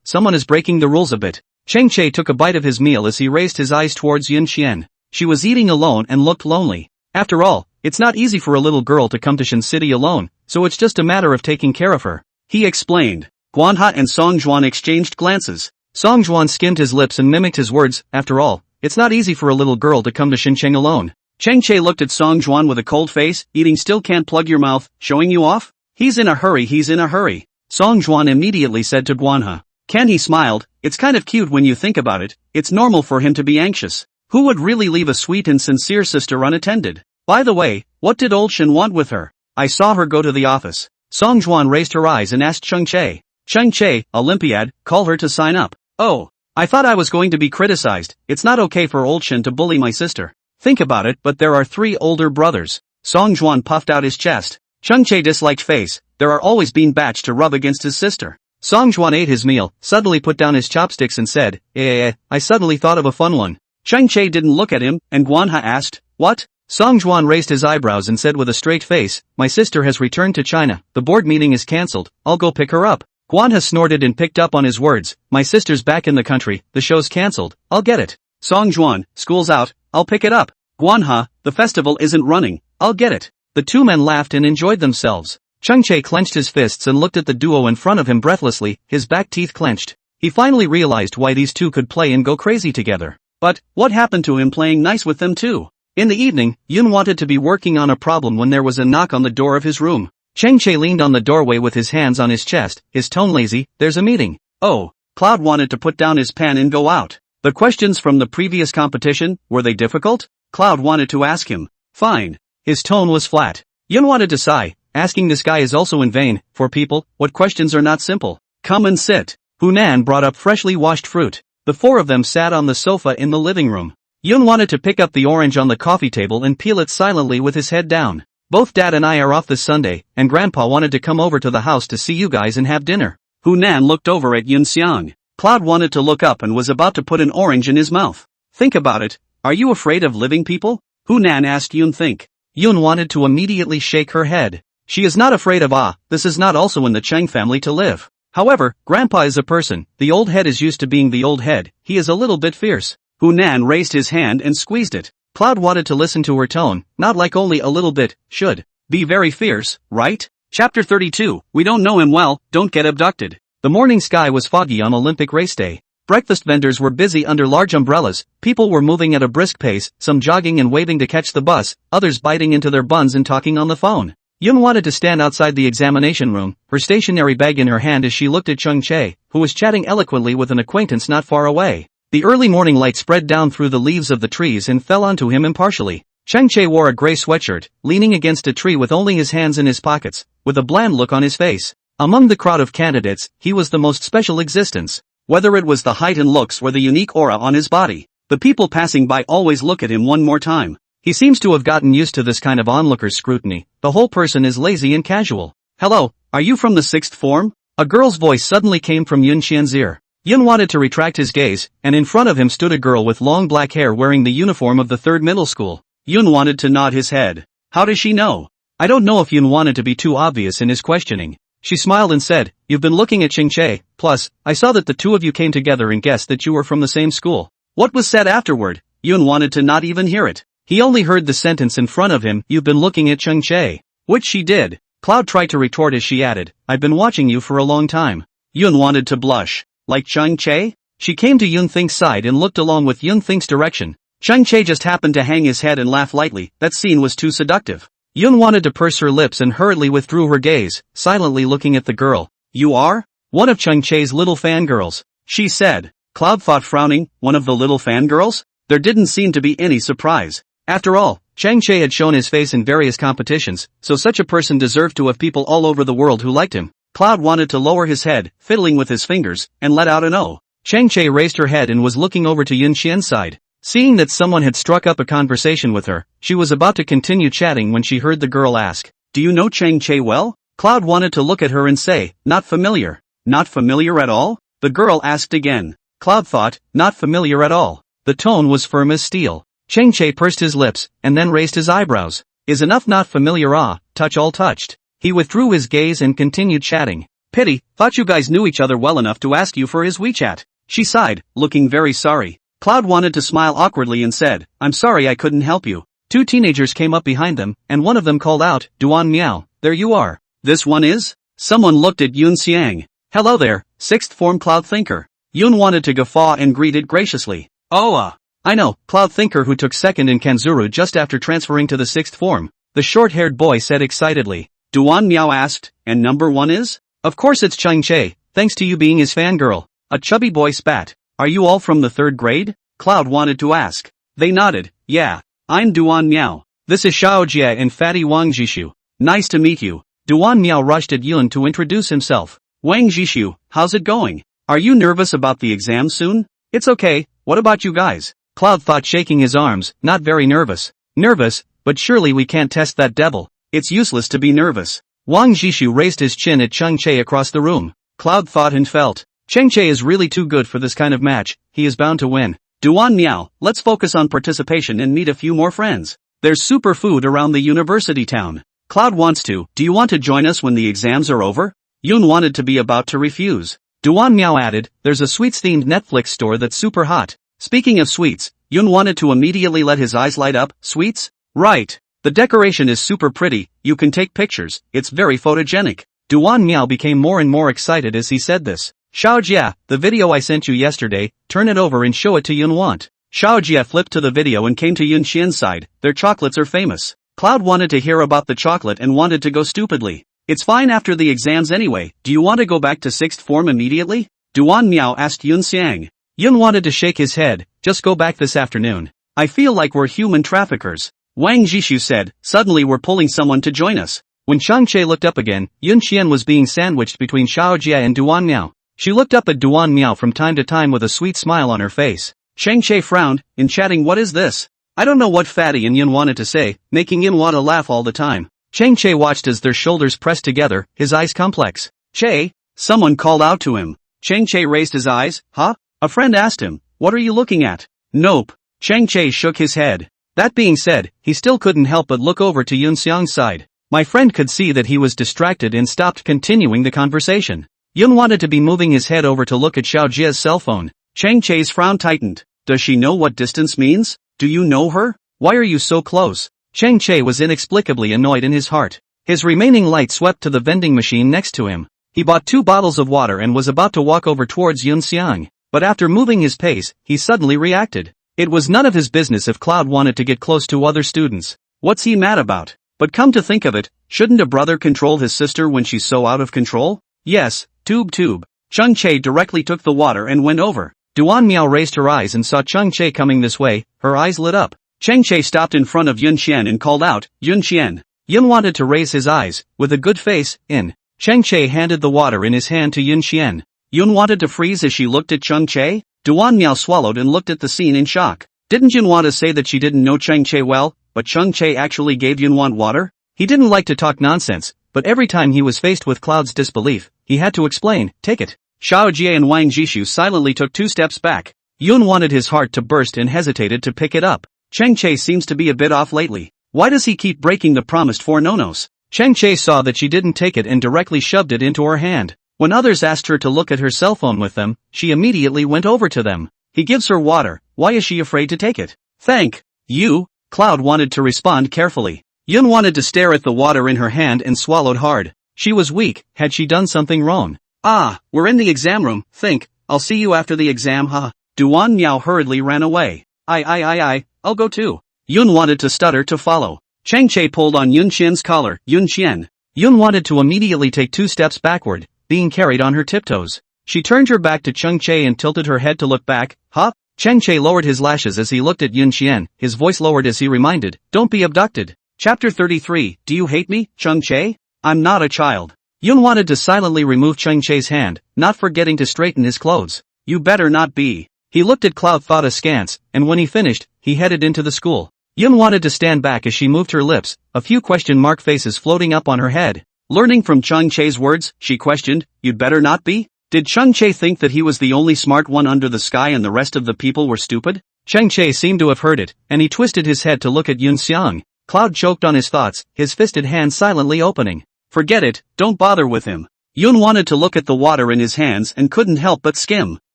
someone is breaking the rules a bit. Chang Che took a bite of his meal as he raised his eyes towards Yun Xian. She was eating alone and looked lonely. After all, it's not easy for a little girl to come to Shen City alone, so it's just a matter of taking care of her. He explained. Guanha and Song Zhuan exchanged glances. Song Zhuan skimmed his lips and mimicked his words, after all, it's not easy for a little girl to come to Xincheng alone. Chang Che looked at Song Zhuan with a cold face, eating still can't plug your mouth, showing you off? He's in a hurry. Song Zhuan immediately said to Guanha. Ken he smiled, it's kind of cute when you think about it, it's normal for him to be anxious. Who would really leave a sweet and sincere sister unattended? By the way, what did old Shen want with her? I saw her go to the office. Song Zhuan raised her eyes and asked Chang Che. Chang Che, Olympiad, call her to sign up. Oh. I thought I was going to be criticized, it's not okay for old Shen to bully my sister. Think about it, but there are 3 older brothers. Song Zhuan puffed out his chest. Chang Che disliked face, there are always been batch to rub against his sister. Song Zhuan ate his meal, suddenly put down his chopsticks and said, I suddenly thought of a fun one. Cheng Che didn't look at him, and Guanha asked, "What?" Song Juan raised his eyebrows and said with a straight face, "My sister has returned to China, the board meeting is cancelled, I'll go pick her up." Guanha snorted and picked up on his words, "My sister's back in the country, the show's cancelled, I'll get it." Song Juan, "School's out, I'll pick it up." Guanha, "The festival isn't running, I'll get it." The two men laughed and enjoyed themselves. Cheng Che clenched his fists and looked at the duo in front of him breathlessly, his back teeth clenched. He finally realized why these two could play and go crazy together. But, what happened to him playing nice with them too? In the evening, Yun wanted to be working on a problem when there was a knock on the door of his room. Cheng Che leaned on the doorway with his hands on his chest, his tone lazy, "There's a meeting." Oh. Cloud wanted to put down his pen and go out. The questions from the previous competition, were they difficult? Cloud wanted to ask him. Fine. His tone was flat. Yun wanted to sigh, asking this guy is also in vain, for people, what questions are not simple? Come and sit. Hunan brought up freshly washed fruit. The four of them sat on the sofa in the living room. Yun wanted to pick up the orange on the coffee table and peel it silently with his head down. Both Dad and I are off this Sunday, and Grandpa wanted to come over to the house to see you guys and have dinner. Hunan looked over at Yun Xiang. Cloud wanted to look up and was about to put an orange in his mouth. Think about it, are you afraid of living people? Hunan asked Yun. Think. Yun wanted to immediately shake her head. She is not afraid of this is not also in the Cheng family to live. However, Grandpa is a person, the old head is used to being the old head, he is a little bit fierce. Hunan raised his hand and squeezed it. Cloud wanted to listen to her tone, not like only a little bit, should be very fierce, right? Chapter 32, We don't know him well, don't get abducted. The morning sky was foggy on Olympic race day. Breakfast vendors were busy under large umbrellas, people were moving at a brisk pace, some jogging and waving to catch the bus, others biting into their buns and talking on the phone. Yun wanted to stand outside the examination room, her stationery bag in her hand as she looked at Cheng Che, who was chatting eloquently with an acquaintance not far away. The early morning light spread down through the leaves of the trees and fell onto him impartially. Cheng Che wore a gray sweatshirt, leaning against a tree with only his hands in his pockets, with a bland look on his face. Among the crowd of candidates, he was the most special existence. Whether it was the height and looks or the unique aura on his body, the people passing by always look at him one more time. He seems to have gotten used to this kind of onlookers' scrutiny. The whole person is lazy and casual. "Hello, are you from the sixth form?" A girl's voice suddenly came from Yun Xian's ear. Yun wanted to retract his gaze, and in front of him stood a girl with long black hair wearing the uniform of the third middle school. Yun wanted to nod his head. How does she know? I don't know if Yun wanted to be too obvious in his questioning. She smiled and said, "You've been looking at Cheng Che, plus, I saw that the two of you came together and guessed that you were from the same school." What was said afterward? Yun wanted to not even hear it. He only heard the sentence in front of him, "You've been looking at Cheng Che." Which she did. Cloud tried to retort as she added, "I've been watching you for a long time." Yun wanted to blush. Like Cheng Che? She came to Yun Think's side and looked along with Yun Think's direction. Cheng Che just happened to hang his head and laugh lightly, that scene was too seductive. Yun wanted to purse her lips and hurriedly withdrew her gaze, silently looking at the girl. "You are? One of Cheng Che's little fangirls," she said. Cloud thought, frowning, one of the little fangirls? There didn't seem to be any surprise. After all, Cheng Che had shown his face in various competitions, so such a person deserved to have people all over the world who liked him. Cloud wanted to lower his head, fiddling with his fingers, and let out an "oh." Cheng Che raised her head and was looking over to Yun Xian's side. Seeing that someone had struck up a conversation with her, she was about to continue chatting when she heard the girl ask, "Do you know Cheng Che well?" Cloud wanted to look at her and say, "Not familiar." "Not familiar at all?" the girl asked again. Cloud thought, "Not familiar at all." The tone was firm as steel. Cheng Che pursed his lips, and then raised his eyebrows. "Is enough not familiar touch all touched." He withdrew his gaze and continued chatting. "Pity, thought you guys knew each other well enough to ask you for his WeChat." She sighed, looking very sorry. Cloud wanted to smile awkwardly and said, "I'm sorry I couldn't help you." Two teenagers came up behind them, and one of them called out, "Duan Miao, there you are." "This one is?" Someone looked at Yun Xiang. "Hello there, sixth form Cloud Thinker." Yun wanted to guffaw and greeted graciously. "Oh, I know, Cloud Thinker who took second in Kanzuru just after transferring to the sixth form," the short-haired boy said excitedly. Duan Miao asked, "And number one is?" "Of course it's Cheng Che, thanks to you being his fangirl." A chubby boy spat. "Are you all from the third grade?" Cloud wanted to ask. They nodded. "Yeah. I'm Duan Miao. This is Xiao Jie and Fatty Wang Jishu. Nice to meet you." Duan Miao rushed at Yun to introduce himself. "Wang Jishu, how's it going? Are you nervous about the exam soon?" "It's okay, what about you guys?" Cloud thought, shaking his arms, "Not very nervous." "Nervous? But surely we can't test that devil. It's useless to be nervous." Wang Jishu raised his chin at Cheng Che across the room. Cloud thought and felt. Cheng Che is really too good for this kind of match, he is bound to win. Duan Miao, let's focus on participation and meet a few more friends. There's super food around the university town. Cloud wants to. Do you want to join us when the exams are over? Yun wanted to be about to refuse. Duan Miao added, there's a sweets-themed Netflix store that's super hot. Speaking of sweets, Yun wanted to immediately let his eyes light up. Sweets? Right. The decoration is super pretty, you can take pictures, it's very photogenic. Duan Miao became more and more excited as he said this. Xiaojia, the video I sent you yesterday, turn it over and show it to Yun Want. Xiaojia flipped to the video and came to Yun Xian's side. Their chocolates are famous. Cloud wanted to hear about the chocolate and wanted to go stupidly. It's fine after the exams anyway, do you want to go back to 6th form immediately? Duan Miao asked Yun Xiang. Yun wanted to shake his head, just go back this afternoon. I feel like we're human traffickers. Wang Jishu said, suddenly we're pulling someone to join us. When Chang Che looked up again, Yun Xian was being sandwiched between Xiaojia and Duan Miao. She looked up at Duan Miao from time to time with a sweet smile on her face. Chang Che frowned, in chatting what is this? I don't know what Fatty and Yun wanted to say, making Yun want to laugh all the time. Chang Che watched as their shoulders pressed together, his eyes complex. Che? Someone called out to him. Chang Che raised his eyes, huh? A friend asked him, what are you looking at? Nope. Chang Che shook his head. That being said, he still couldn't help but look over to Yun Xiang's side. My friend could see that he was distracted and stopped continuing the conversation. Yun wanted to be moving his head over to look at Xiaojia's cell phone. Chang Che's frown tightened. Does she know what distance means? Do you know her? Why are you so close? Chang Che was inexplicably annoyed in his heart. His remaining light swept to the vending machine next to him. He bought 2 bottles of water and was about to walk over towards Yun Xiang. But after moving his pace, he suddenly reacted. It was none of his business if Cloud wanted to get close to other students. What's he mad about? But come to think of it, shouldn't a brother control his sister when she's so out of control? Yes, tube. Chang Che directly took the water and went over. Duan Miao raised her eyes and saw Chang Che coming this way, her eyes lit up. Chang Che stopped in front of Yun Xian and called out, Yun Xian. Yun wanted to raise his eyes, with a good face, in. Chang Che handed the water in his hand to Yun Xian. Yun wanted to freeze as she looked at Chang Che. Duan Miao swallowed and looked at the scene in shock. Didn't Yun want to say that she didn't know Chang Che well, but Chang Che actually gave Yun Want water? He didn't like to talk nonsense, but every time he was faced with Cloud's disbelief, he had to explain, take it. Xiao Jie and Wang Jishu silently took 2 steps back. Yun wanted his heart to burst and hesitated to pick it up. Chang Che seems to be a bit off lately. Why does he keep breaking the promised 4 no-nos? Chang Che saw that she didn't take it and directly shoved it into her hand. When others asked her to look at her cell phone with them, she immediately went over to them. He gives her water, why is she afraid to take it? Thank you. Cloud wanted to respond carefully. Yun wanted to stare at the water in her hand and swallowed hard. She was weak, had she done something wrong? Ah, we're in the exam room, think, I'll see you after the exam huh? Duan Miao hurriedly ran away. I'll go too. Yun wanted to stutter to follow. Chang Che pulled on Yun Xian's collar, Yun Xian. Yun wanted to immediately take 2 steps backward, being carried on her tiptoes. She turned her back to Chang Che and tilted her head to look back, huh? Chang Che lowered his lashes as he looked at Yun Xian, his voice lowered as he reminded, don't be abducted. Chapter 33, Do you hate me, Chang Che? I'm not a child. Yun wanted to silently remove Chang Che's hand, not forgetting to straighten his clothes. You better not be. He looked at Cloud thought askance, and when he finished, he headed into the school. Yun wanted to stand back as she moved her lips, a few question mark faces floating up on her head. Learning from Chang Che's words, she questioned, you'd better not be? Did Chang Che think that he was the only smart one under the sky and the rest of the people were stupid? Chang Che seemed to have heard it, and he twisted his head to look at Yun Xiang. Cloud choked on his thoughts, his fisted hand silently opening. Forget it, don't bother with him. Yun wanted to look at the water in his hands and couldn't help but skim.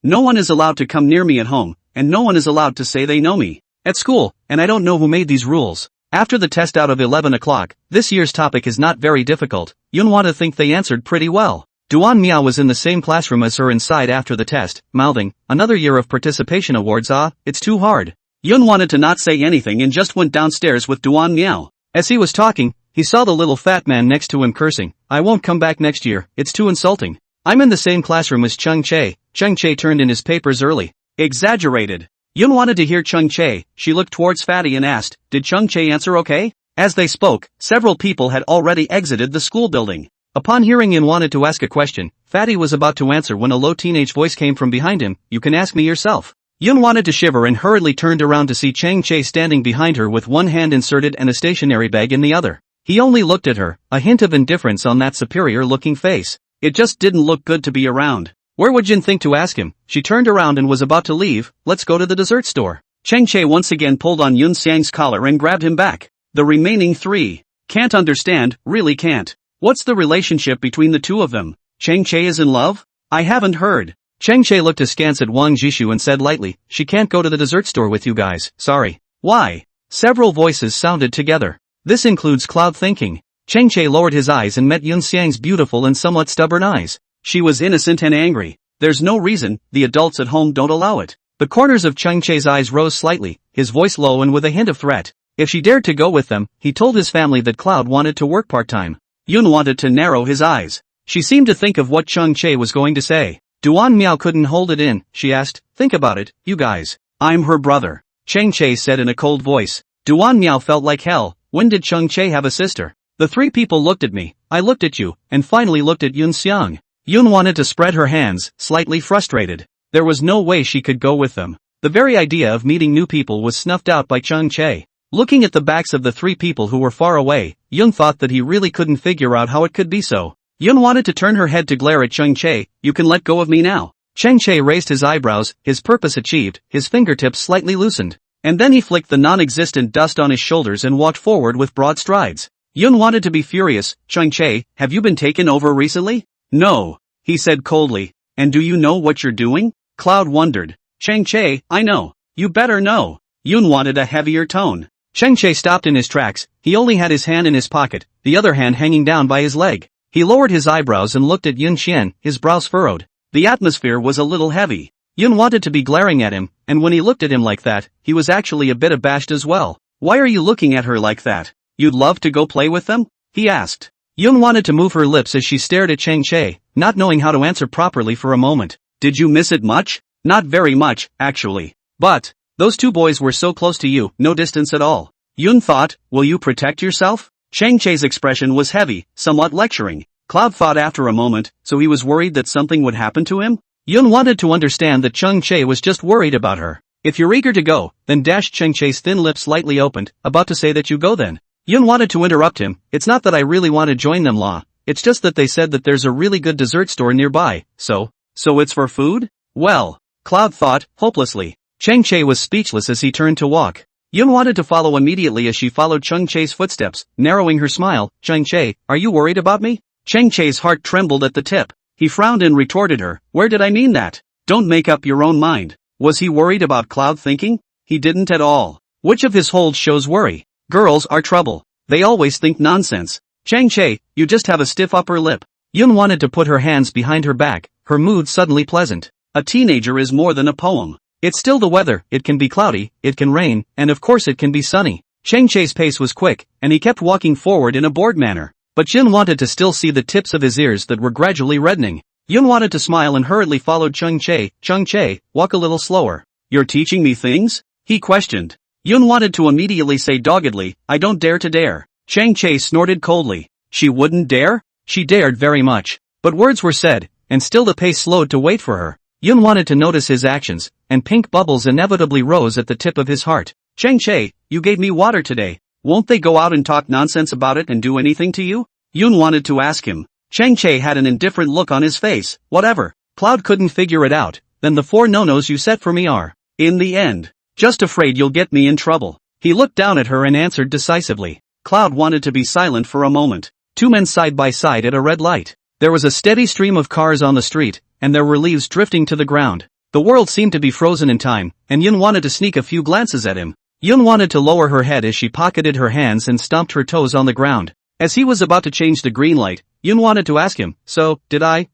No one is allowed to come near me at home, and no one is allowed to say they know me. At school, and I don't know who made these rules. After the test out of 11 o'clock, this year's topic is not very difficult. Yun wanted to think they answered pretty well. Duan Miao was in the same classroom as her inside after the test, mouthing, another year of participation awards it's too hard. Yun wanted to not say anything and just went downstairs with Duan Miao. As he was talking, he saw the little fat man next to him cursing, I won't come back next year, it's too insulting. I'm in the same classroom as Chang Che. Chang Che turned in his papers early. Exaggerated. Yun wanted to hear Chang Che, she looked towards Fatty and asked, did Chang Che answer okay? As they spoke, several people had already exited the school building. Upon hearing Yun wanted to ask a question, Fatty was about to answer when a low teenage voice came from behind him, you can ask me yourself. Yun wanted to shiver and hurriedly turned around to see Chang Che standing behind her with one hand inserted and a stationery bag in the other. He only looked at her, a hint of indifference on that superior-looking face. It just didn't look good to be around. Where would Jin think to ask him? She turned around and was about to leave. Let's go to the dessert store. Chang Che once again pulled on Yun Xiang's collar and grabbed him back. The remaining three. Can't understand, really can't. What's the relationship between the two of them? Chang Che is in love? I haven't heard. Chang Che looked askance at Wang Jishu and said lightly, she can't go to the dessert store with you guys, sorry. Why? Several voices sounded together. This includes Cloud thinking. Chang Che lowered his eyes and met Yun Xiang's beautiful and somewhat stubborn eyes. She was innocent and angry. There's no reason, the adults at home don't allow it. The corners of Chang Che's eyes rose slightly, his voice low and with a hint of threat. If she dared to go with them, he told his family that Cloud wanted to work part-time. Yun wanted to narrow his eyes. She seemed to think of what Chang Che was going to say. Duan Miao couldn't hold it in, she asked, think about it, you guys. I'm her brother. Chang Che said in a cold voice. Duan Miao felt like hell. When did Chang Che have a sister? The three people looked at me, I looked at you, and finally looked at Yun Xiang. Yun wanted to spread her hands, slightly frustrated. There was no way she could go with them. The very idea of meeting new people was snuffed out by Chang Che. Looking at the backs of the three people who were far away, Yun thought that he really couldn't figure out how it could be so. Yun wanted to turn her head to glare at Chang Che, you can let go of me now. Chang Che raised his eyebrows, his purpose achieved, his fingertips slightly loosened. And then he flicked the non-existent dust on his shoulders and walked forward with broad strides. Yun wanted to be furious. Chang Che, have you been taken over recently? No, he said coldly. And do you know what you're doing? Cloud wondered. Chang Che, I know. You better know. Yun wanted a heavier tone. Chang Che stopped in his tracks. He only had his hand in his pocket, the other hand hanging down by his leg. He lowered his eyebrows and looked at Yun Xian, his brows furrowed. The atmosphere was a little heavy. Yun wanted to be glaring at him, and when he looked at him like that, he was actually a bit abashed as well. Why are you looking at her like that? You'd love to go play with them? He asked. Yun wanted to move her lips as she stared at Chang Che, not knowing how to answer properly for a moment. Did you miss it much? Not very much, actually. But, those two boys were so close to you, no distance at all. Yun thought, will you protect yourself? Chang Che's expression was heavy, somewhat lecturing. Cloud thought after a moment, so he was worried that something would happen to him? Yun wanted to understand that Chang Che was just worried about her. If you're eager to go, then Chang Che's thin lips slightly opened, about to say that you go then. Yun wanted to interrupt him, it's not that I really want to join them it's just that they said that there's a really good dessert store nearby, so it's for food? Well, Cloud thought, hopelessly. Chang Che was speechless as he turned to walk. Yun wanted to follow immediately as she followed Chang Che's footsteps, narrowing her smile. Chang Che, are you worried about me? Chang Che's heart trembled at the tip. He frowned and retorted her, where did I mean that? Don't make up your own mind. Was he worried about Cloud thinking? He didn't at all. Which of his holds shows worry? Girls are trouble. They always think nonsense. Chang Che, you just have a stiff upper lip. Yun wanted to put her hands behind her back, her mood suddenly pleasant. A teenager is more than a poem. It's still the weather, it can be cloudy, it can rain, and of course it can be sunny. Chang Che's pace was quick, and he kept walking forward in a bored manner. But Yun wanted to still see the tips of his ears that were gradually reddening. Yun wanted to smile and hurriedly followed Chang Che. Chang Che, walk a little slower. You're teaching me things? He questioned. Yun wanted to immediately say doggedly, I don't dare to dare. Chang Che snorted coldly. She wouldn't dare? She dared very much. But words were said, and still the pace slowed to wait for her. Yun wanted to notice his actions, and pink bubbles inevitably rose at the tip of his heart. Chang Che, you gave me water today. Won't they go out and talk nonsense about it and do anything to you? Yun wanted to ask him. Chang Che had an indifferent look on his face. Whatever. Cloud couldn't figure it out. Then the 4 no-nos you set for me are, in the end, just afraid you'll get me in trouble. He looked down at her and answered decisively. Cloud wanted to be silent for a moment. 2 men side by side at a red light. There was a steady stream of cars on the street, and there were leaves drifting to the ground. The world seemed to be frozen in time, and Yun wanted to sneak a few glances at him. Yun wanted to lower her head as she pocketed her hands and stomped her toes on the ground. As he was about to change the green light, Yun wanted to ask him, so, did I,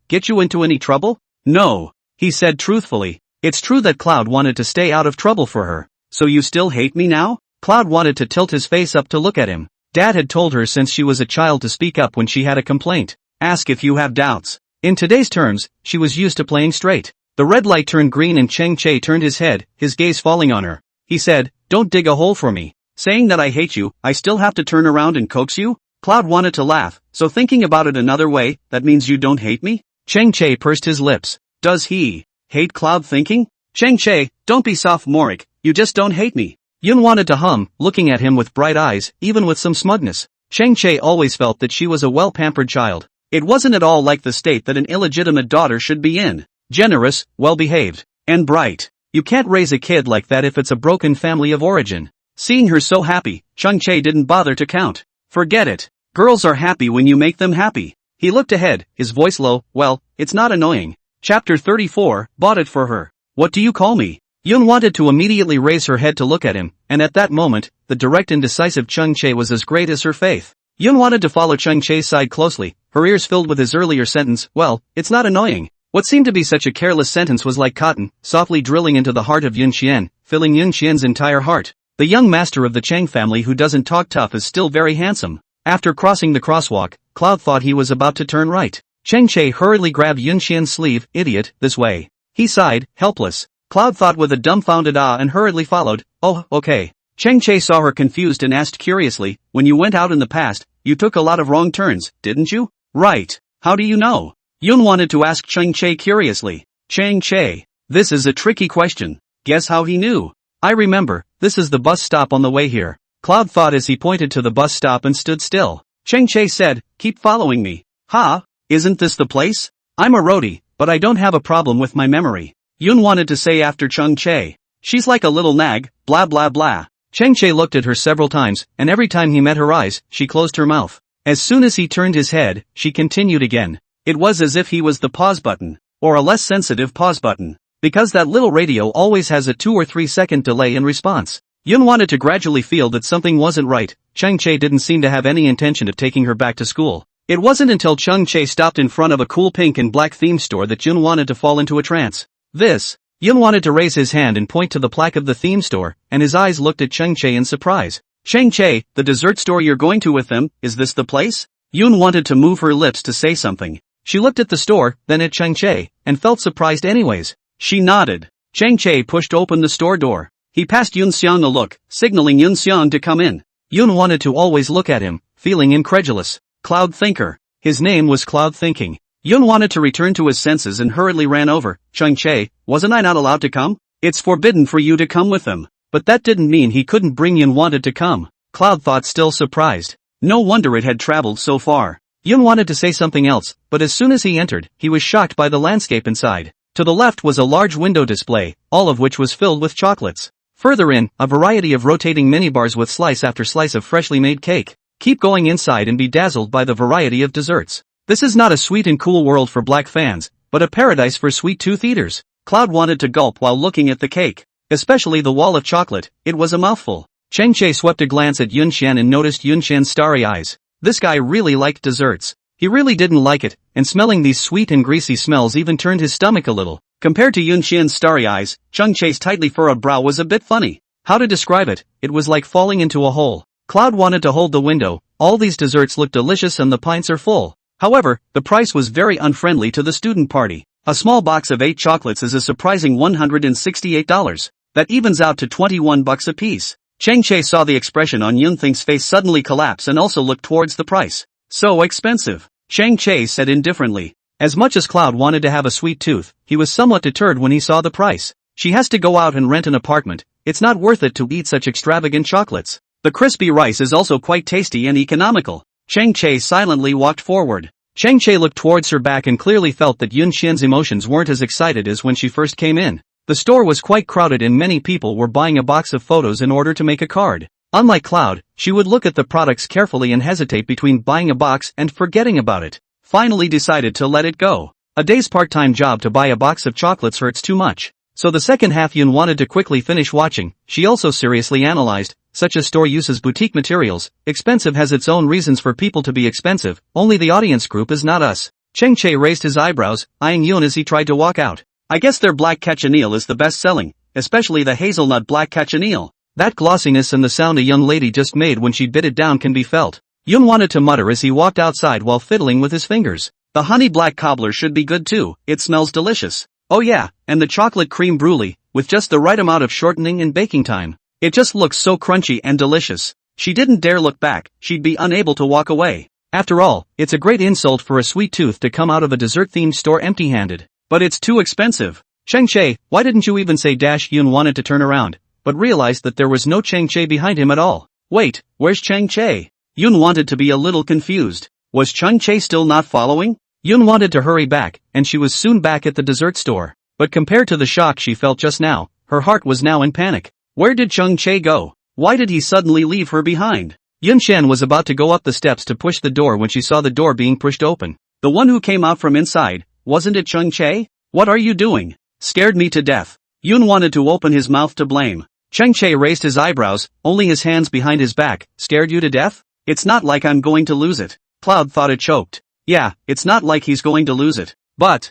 get you into any trouble? No, he said truthfully. It's true that Cloud wanted to stay out of trouble for her. So you still hate me now? Cloud wanted to tilt his face up to look at him. Dad had told her since she was a child to speak up when she had a complaint. Ask if you have doubts. In today's terms, she was used to playing straight. The red light turned green and Chang Che turned his head, his gaze falling on her. He said, don't dig a hole for me. Saying that I hate you, I still have to turn around and coax you? Cloud wanted to laugh, so thinking about it another way, that means you don't hate me? Chang Che pursed his lips. Does he hate Cloud thinking? Chang Che, don't be sophomoric, you just don't hate me. Yun wanted to hum, looking at him with bright eyes, even with some smugness. Chang Che always felt that she was a well-pampered child. It wasn't at all like the state that an illegitimate daughter should be in. Generous, well-behaved, and bright. You can't raise a kid like that if it's a broken family of origin. Seeing her so happy, Chang-Che didn't bother to count. Forget it. Girls are happy when you make them happy. He looked ahead, his voice low. Well, it's not annoying. Chapter 34, bought it for her. What do you call me? Yun wanted to immediately raise her head to look at him, and at that moment, the direct and decisive Chang-Che was as great as her faith. Yun wanted to follow Chang-Che's side closely, her ears filled with his earlier sentence, well, it's not annoying. What seemed to be such a careless sentence was like cotton, softly drilling into the heart of Yun Xian, filling Yun Xian's entire heart. The young master of the Chang family who doesn't talk tough is still very handsome. After crossing the crosswalk, Cloud thought he was about to turn right. Chang-Che hurriedly grabbed Yun Xian's sleeve. Idiot, this way. He sighed, helpless. Cloud thought with a dumbfounded ah and hurriedly followed. Oh, okay. Chang-Che saw her confused and asked curiously, when you went out in the past, you took a lot of wrong turns, didn't you? Right. How do you know? Yun wanted to ask Chang-Che curiously. Chang-Che. This is a tricky question. Guess how he knew? I remember, this is the bus stop on the way here. Cloud thought as he pointed to the bus stop and stood still. Chang-Che said, keep following me. Ha? Isn't this the place? I'm a roadie, but I don't have a problem with my memory. Yun wanted to say after Chang-Che. She's like a little nag, blah blah blah. Chang-Che looked at her several times, and every time he met her eyes, she closed her mouth. As soon as he turned his head, she continued again. It was as if he was the pause button, or a less sensitive pause button, because that little radio always has a 2 or 3 second delay in response. Yun wanted to gradually feel that something wasn't right. Chang-Che didn't seem to have any intention of taking her back to school. It wasn't until Chang-Che stopped in front of a cool pink and black theme store that Yun wanted to fall into a trance. Yun wanted to raise his hand and point to the plaque of the theme store, and his eyes looked at Chang-Che in surprise. Chang-Che, the dessert store you're going to with them, is this the place? Yun wanted to move her lips to say something. She looked at the store, then at Chang-Che, and felt surprised anyways. She nodded. Chang-Che pushed open the store door. He passed Yun Xiang a look, signaling Yun Xiang to come in. Yun wanted to always look at him, feeling incredulous. Cloud Thinker. His name was Cloud Thinking. Yun wanted to return to his senses and hurriedly ran over. Chang-Che, wasn't I not allowed to come? It's forbidden for you to come with them. But that didn't mean he couldn't bring Yun wanted to come. Cloud thought, still surprised. No wonder it had traveled so far. Yun wanted to say something else, but as soon as he entered, he was shocked by the landscape inside. To the left was a large window display, all of which was filled with chocolates. Further in, a variety of rotating minibars with slice after slice of freshly made cake. Keep going inside and be dazzled by the variety of desserts. This is not a sweet and cool world for black fans, but a paradise for sweet-tooth eaters. Cloud wanted to gulp while looking at the cake. Especially the wall of chocolate, it was a mouthful. Chang-Che swept a glance at Yun Xian and noticed Yun Xian's starry eyes. This guy really liked desserts. He really didn't like it, and smelling these sweet and greasy smells even turned his stomach a little. Compared to Yun Xian's starry eyes, Chang-Che's tightly furrowed brow was a bit funny. How to describe it? It was like falling into a hole. Cloud wanted to hold the window. All these desserts look delicious and the pints are full. However, the price was very unfriendly to the student party. A small box of 8 chocolates is a surprising $168. That evens out to $21 a piece. Chang-Che saw the expression on Yun Thing's face suddenly collapse and also looked towards the price. So expensive. Chang-Che said indifferently. As much as Cloud wanted to have a sweet tooth, he was somewhat deterred when he saw the price. She has to go out and rent an apartment. It's not worth it to eat such extravagant chocolates. The crispy rice is also quite tasty and economical. Chang-Che silently walked forward. Chang-Che looked towards her back and clearly felt that Yun Xian's emotions weren't as excited as when she first came in. The store was quite crowded and many people were buying a box of photos in order to make a card. Unlike Cloud, she would look at the products carefully and hesitate between buying a box and forgetting about it. Finally decided to let it go. A day's part-time job to buy a box of chocolates hurts too much. So the second half Yun wanted to quickly finish watching. She also seriously analyzed. Such a store uses boutique materials. Expensive has its own reasons for people to be expensive. Only the audience group is not us. Chang-Che raised his eyebrows, eyeing Yun as he tried to walk out. I guess their black cochineal is the best selling, especially the hazelnut black cochineal. That glossiness and the sound a young lady just made when she bit it down can be felt. Yun wanted to mutter as he walked outside while fiddling with his fingers. The honey black cobbler should be good too, it smells delicious. Oh yeah, and the chocolate cream brulee, with just the right amount of shortening and baking time. It just looks so crunchy and delicious. She didn't dare look back, she'd be unable to walk away. After all, it's a great insult for a sweet tooth to come out of a dessert-themed store empty-handed. But it's too expensive. Chang-Che, why didn't you even say dash? Yun wanted to turn around, but realized that there was no Chang-Che behind him at all. Wait, where's Chang-Che? Yun wanted to be a little confused. Was Chung-chae still not following? Yun wanted to hurry back, and she was soon back at the dessert store. But compared to the shock she felt just now, her heart was now in panic. Where did Chung-chae go? Why did he suddenly leave her behind? Yun-shan was about to go up the steps to push the door when she saw the door being pushed open. The one who came out from inside, wasn't it Chung-chae? What are you doing? Scared me to death. Yun wanted to open his mouth to blame. Chung-chae raised his eyebrows, only his hands behind his back. Scared you to death? It's not like I'm going to lose it. Cloud thought it choked. Yeah, it's not like he's going to lose it. But,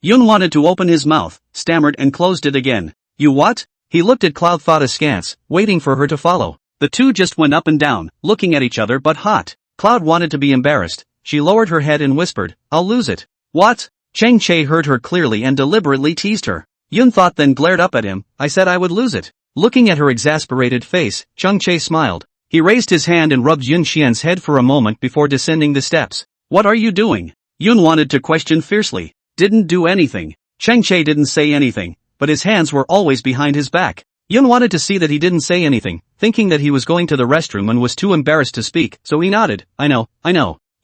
Yun wanted to open his mouth, stammered and closed it again. You what? He looked at Cloud thought askance, waiting for her to follow. The two just went up and down, looking at each other but hot. Cloud wanted to be embarrassed. She lowered her head and whispered, I'll lose it. What? Chung-chae heard her clearly and deliberately teased her. Yun thought then glared up at him, I said I would lose it. Looking at her exasperated face, Chung-chae smiled. He raised his hand and rubbed Yun-xian's head for a moment before descending the steps. What are you doing? Yun wanted to question fiercely. Didn't do anything. Chung-chae didn't say anything, but his hands were always behind his back. Yun wanted to see that he didn't say anything, thinking that he was going to the restroom and was too embarrassed to speak, so he nodded. I know.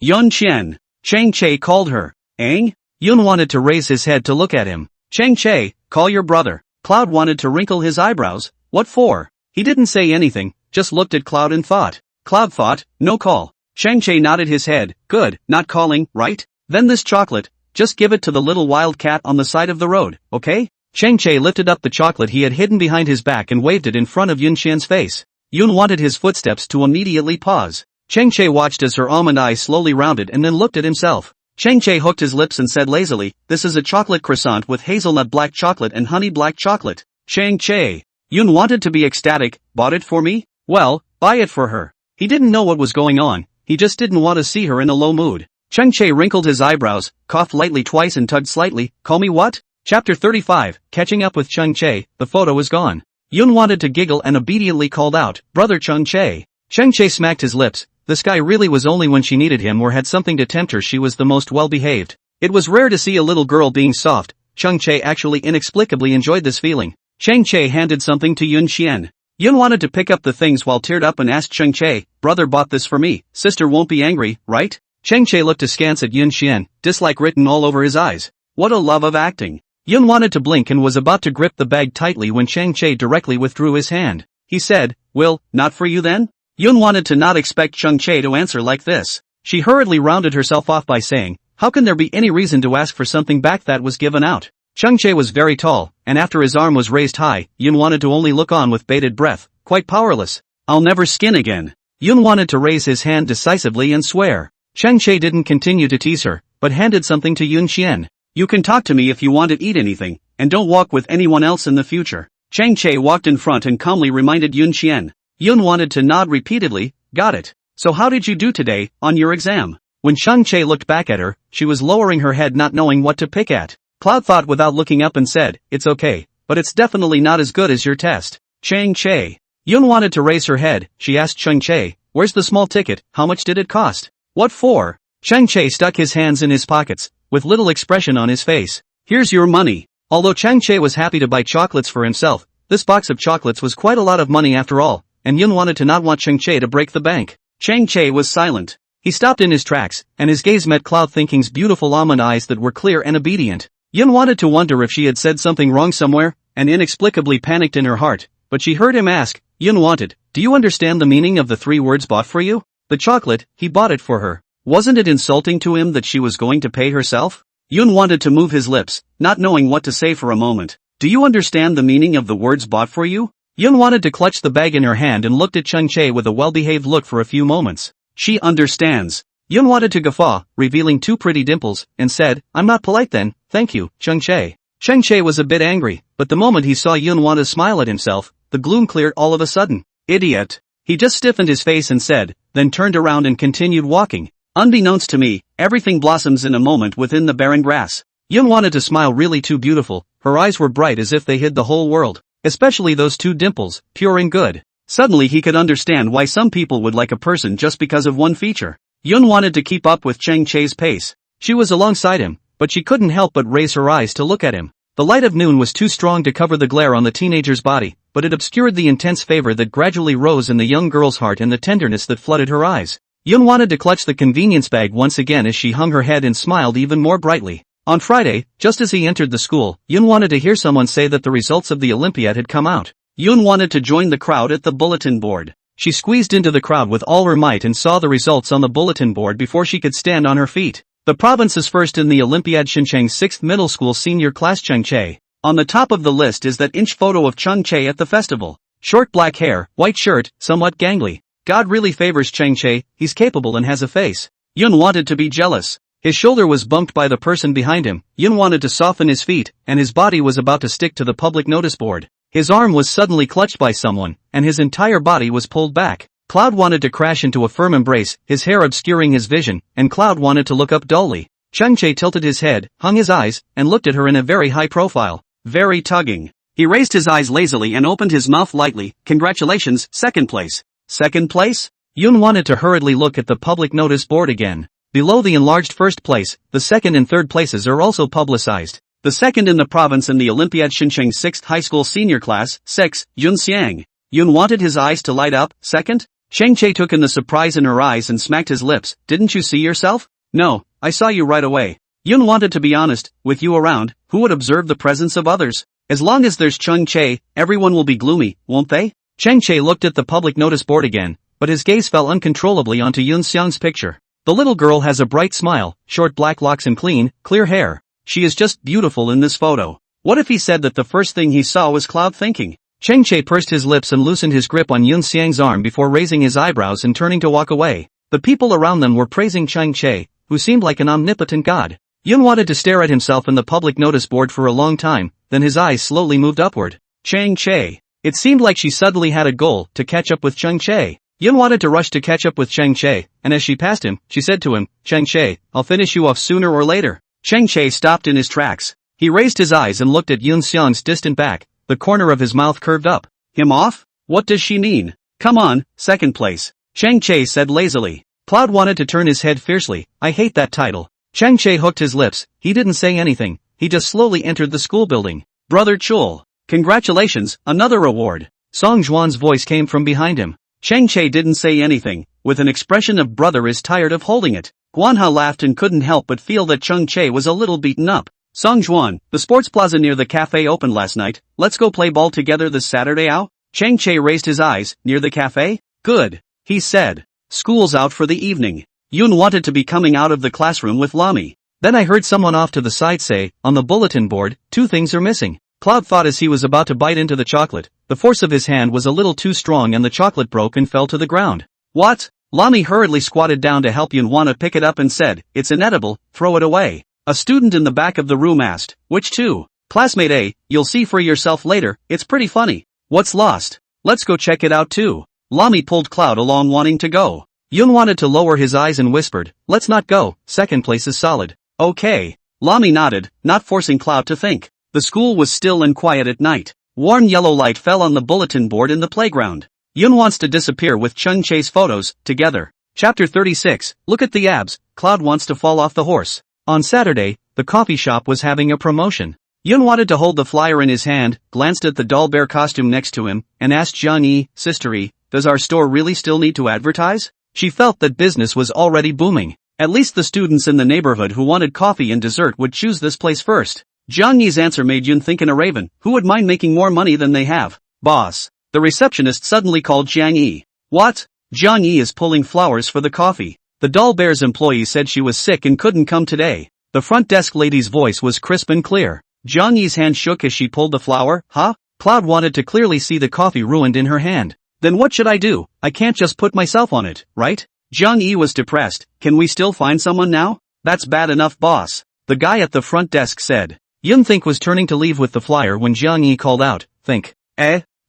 Yun-xian. Chung-chae called her. Aang? Yun wanted to raise his head to look at him. Chung-chae, call your brother. Cloud wanted to wrinkle his eyebrows. What for? He didn't say anything, just looked at Cloud and thought. Cloud thought, no call. Chung-chae nodded his head. Good, not calling, right? Then this chocolate, just give it to the little wild cat on the side of the road, okay? Chung-chae lifted up the chocolate he had hidden behind his back and waved it in front of Yun-xian's face. Yun wanted his footsteps to immediately pause. Chung-chae watched as her almond eyes slowly rounded and then looked at himself. Chung-chae hooked his lips and said lazily, this is a chocolate croissant with hazelnut black chocolate and honey black chocolate. Chung-chae. Yun wanted to be ecstatic. Bought it for me? Well, buy it for her. He didn't know what was going on, he just didn't want to see her in a low mood. Chung-chae wrinkled his eyebrows, coughed lightly twice and tugged slightly. Call me what? Chapter 35, Catching Up with Chung-chae, the photo is gone. Yun wanted to giggle and obediently called out, Brother Chung-chae. Chung-chae smacked his lips. This guy really was only when she needed him or had something to tempt her she was the most well-behaved. It was rare to see a little girl being soft. Chung-chae actually inexplicably enjoyed this feeling. Chung-chae handed something to Yun-xian. Yun wanted to pick up the things while teared up and asked Chung-chae, brother bought this for me, sister won't be angry, right? Chung-chae looked askance at Yun-xian, dislike written all over his eyes. What a love of acting. Yun wanted to blink and was about to grip the bag tightly when Chung-chae directly withdrew his hand. He said, Will, not for you then? Yun wanted to not expect Chung-chae to answer like this. She hurriedly rounded herself off by saying, how can there be any reason to ask for something back that was given out? Chung-chae was very tall, and after his arm was raised high, Yun wanted to only look on with bated breath, quite powerless. I'll never skin again. Yun wanted to raise his hand decisively and swear. Chung-chae didn't continue to tease her, but handed something to Yun-xian. You can talk to me if you want to eat anything, and don't walk with anyone else in the future. Chung-chae walked in front and calmly reminded Yun-xian. Yun wanted to nod repeatedly. Got it. So how did you do today, on your exam? When Chung-chae looked back at her, she was lowering her head not knowing what to pick at. Cloud thought without looking up and said, it's okay, but it's definitely not as good as your test. Chung-chae. Yun wanted to raise her head. She asked Chung-chae, where's the small ticket, how much did it cost? What for? Chung-chae stuck his hands in his pockets, with little expression on his face. Here's your money. Although Chung-chae was happy to buy chocolates for himself, this box of chocolates was quite a lot of money after all, and Yun wanted to not want Chung-chae to break the bank. Chung-chae was silent. He stopped in his tracks, and his gaze met Cloud Thinking's beautiful almond eyes that were clear and obedient. Yun wanted to wonder if she had said something wrong somewhere, and inexplicably panicked in her heart, but she heard him ask, Yun wanted, do you understand the meaning of the 3 words bought for you? The chocolate, he bought it for her. Wasn't it insulting to him that she was going to pay herself? Yun wanted to move his lips, not knowing what to say for a moment. Do you understand the meaning of the words bought for you? Yun wanted to clutch the bag in her hand and looked at Chung-chae with a well-behaved look for a few moments. She understands. Yun wanted to guffaw, revealing 2 pretty dimples, and said, I'm not polite then, thank you, Chung-chae. Chung-chae was a bit angry, but the moment he saw Yun want to smile at himself, the gloom cleared all of a sudden. Idiot. He just stiffened his face and said, then turned around and continued walking. Unbeknownst to me, everything blossoms in a moment within the barren grass. Yun wanted to smile really too beautiful, her eyes were bright as if they hid the whole world. Especially those 2 dimples, pure and good. Suddenly he could understand why some people would like a person just because of one feature. Yun wanted to keep up with Chung-chae's pace. She was alongside him, but she couldn't help but raise her eyes to look at him. The light of noon was too strong to cover the glare on the teenager's body, but it obscured the intense favor that gradually rose in the young girl's heart and the tenderness that flooded her eyes. Yun wanted to clutch the convenience bag once again as she hung her head and smiled even more brightly. On Friday, just as he entered the school, Yun wanted to hear someone say that the results of the Olympiad had come out. Yun wanted to join the crowd at the bulletin board. She squeezed into the crowd with all her might and saw the results on the bulletin board before she could stand on her feet. The province's first in the Olympiad Xinjiang's 6th middle school senior class Cheng Che. On the top of the list is that inch photo of Cheng Che at the festival. Short black hair, white shirt, somewhat gangly. God really favors Cheng Che, he's capable and has a face. Yun wanted to be jealous. His shoulder was bumped by the person behind him. Yun wanted to soften his feet, and his body was about to stick to the public notice board. His arm was suddenly clutched by someone, and his entire body was pulled back. Cloud wanted to crash into a firm embrace, his hair obscuring his vision, and Cloud wanted to look up dully. Cheng Che tilted his head, hung his eyes, and looked at her in a very high profile. Very tugging. He raised his eyes lazily and opened his mouth lightly. Congratulations, second place. Second place? Yun wanted to hurriedly look at the public notice board again. Below the enlarged first place, the second and third places are also publicized. The second in the province in the Olympiad Xinjiang 6th high school senior class, 6, Yun Xiang. Yun wanted his eyes to light up. Second? Cheng Che took in the surprise in her eyes and smacked his lips. Didn't you see yourself? No, I saw you right away. Yun wanted to be honest, with you around, who would observe the presence of others? As long as there's Cheng Che, everyone will be gloomy, won't they? Cheng Che looked at the public notice board again, but his gaze fell uncontrollably onto Yun Xiang's picture. The little girl has a bright smile, short black locks and clean, clear hair. She is just beautiful in this photo. What if he said that the first thing he saw was Cloud thinking? Cheng Che pursed his lips and loosened his grip on Yun Xiang's arm before raising his eyebrows and turning to walk away. The people around them were praising Cheng Che, who seemed like an omnipotent god. Yun wanted to stare at himself in the public notice board for a long time, then his eyes slowly moved upward. Cheng Che. It seemed like she suddenly had a goal, to catch up with Cheng Che. Yun wanted to rush to catch up with Cheng Che, and as she passed him, she said to him, Cheng Che, I'll finish you off sooner or later. Cheng Che stopped in his tracks. He raised his eyes and looked at Yun Xiang's distant back, the corner of his mouth curved up. Him off? What does she mean? Come on, second place. Cheng Che said lazily. Cloud wanted to turn his head fiercely. I hate that title. Cheng Che hooked his lips. He didn't say anything. He just slowly entered the school building. Brother Chul. Congratulations, another award. Song Zhuan's voice came from behind him. Cheng Che didn't say anything, with an expression of brother is tired of holding it. Guanha laughed and couldn't help but feel that Cheng Che was a little beaten up. Song Zhuan, the sports plaza near the cafe opened last night. Let's go play ball together this Saturday out? Cheng Che raised his eyes. Near the cafe? Good. He said. School's out for the evening. Yun wanted to be coming out of the classroom with Lami. Then I heard someone off to the side say, on the bulletin board, 2 things are missing. Cloud thought as he was about to bite into the chocolate. The force of his hand was a little too strong and the chocolate broke and fell to the ground. What? Lami hurriedly squatted down to help Yun wanna pick it up and said, it's inedible, throw it away. A student in the back of the room asked, which two? Classmate A, you'll see for yourself later, it's pretty funny. What's lost? Let's go check it out too. Lami pulled Cloud along wanting to go. Yun wanted to lower his eyes and whispered, let's not go, second place is solid. Okay. Lami nodded, not forcing Cloud to think. The school was still and quiet at night. Warm yellow light fell on the bulletin board in the playground. Yun wants to disappear with Cheng Che's photos, together. Chapter 36, look at the abs, Cloud wants to fall off the horse. On Saturday, the coffee shop was having a promotion. Yun wanted to hold the flyer in his hand, glanced at the doll bear costume next to him, and asked Jiang Yi, Sister Yi, does our store really still need to advertise? She felt that business was already booming. At least the students in the neighborhood who wanted coffee and dessert would choose this place first. Jiang Yi's answer made Yun think in a raven, who would mind making more money than they have? Boss. The receptionist suddenly called Jiang Yi. What? Jiang Yi is pulling flowers for the coffee. The doll bear's employee said she was sick and couldn't come today. The front desk lady's voice was crisp and clear. Jiang Yi's hand shook as she pulled the flower. Huh? Cloud wanted to clearly see the coffee ruined in her hand. Then what should I do? I can't just put myself on it, right? Jiang Yi was depressed. Can we still find someone now? That's bad enough, boss. The guy at the front desk said. Yun Think was turning to leave with the flyer when Jiang Yi called out, Think.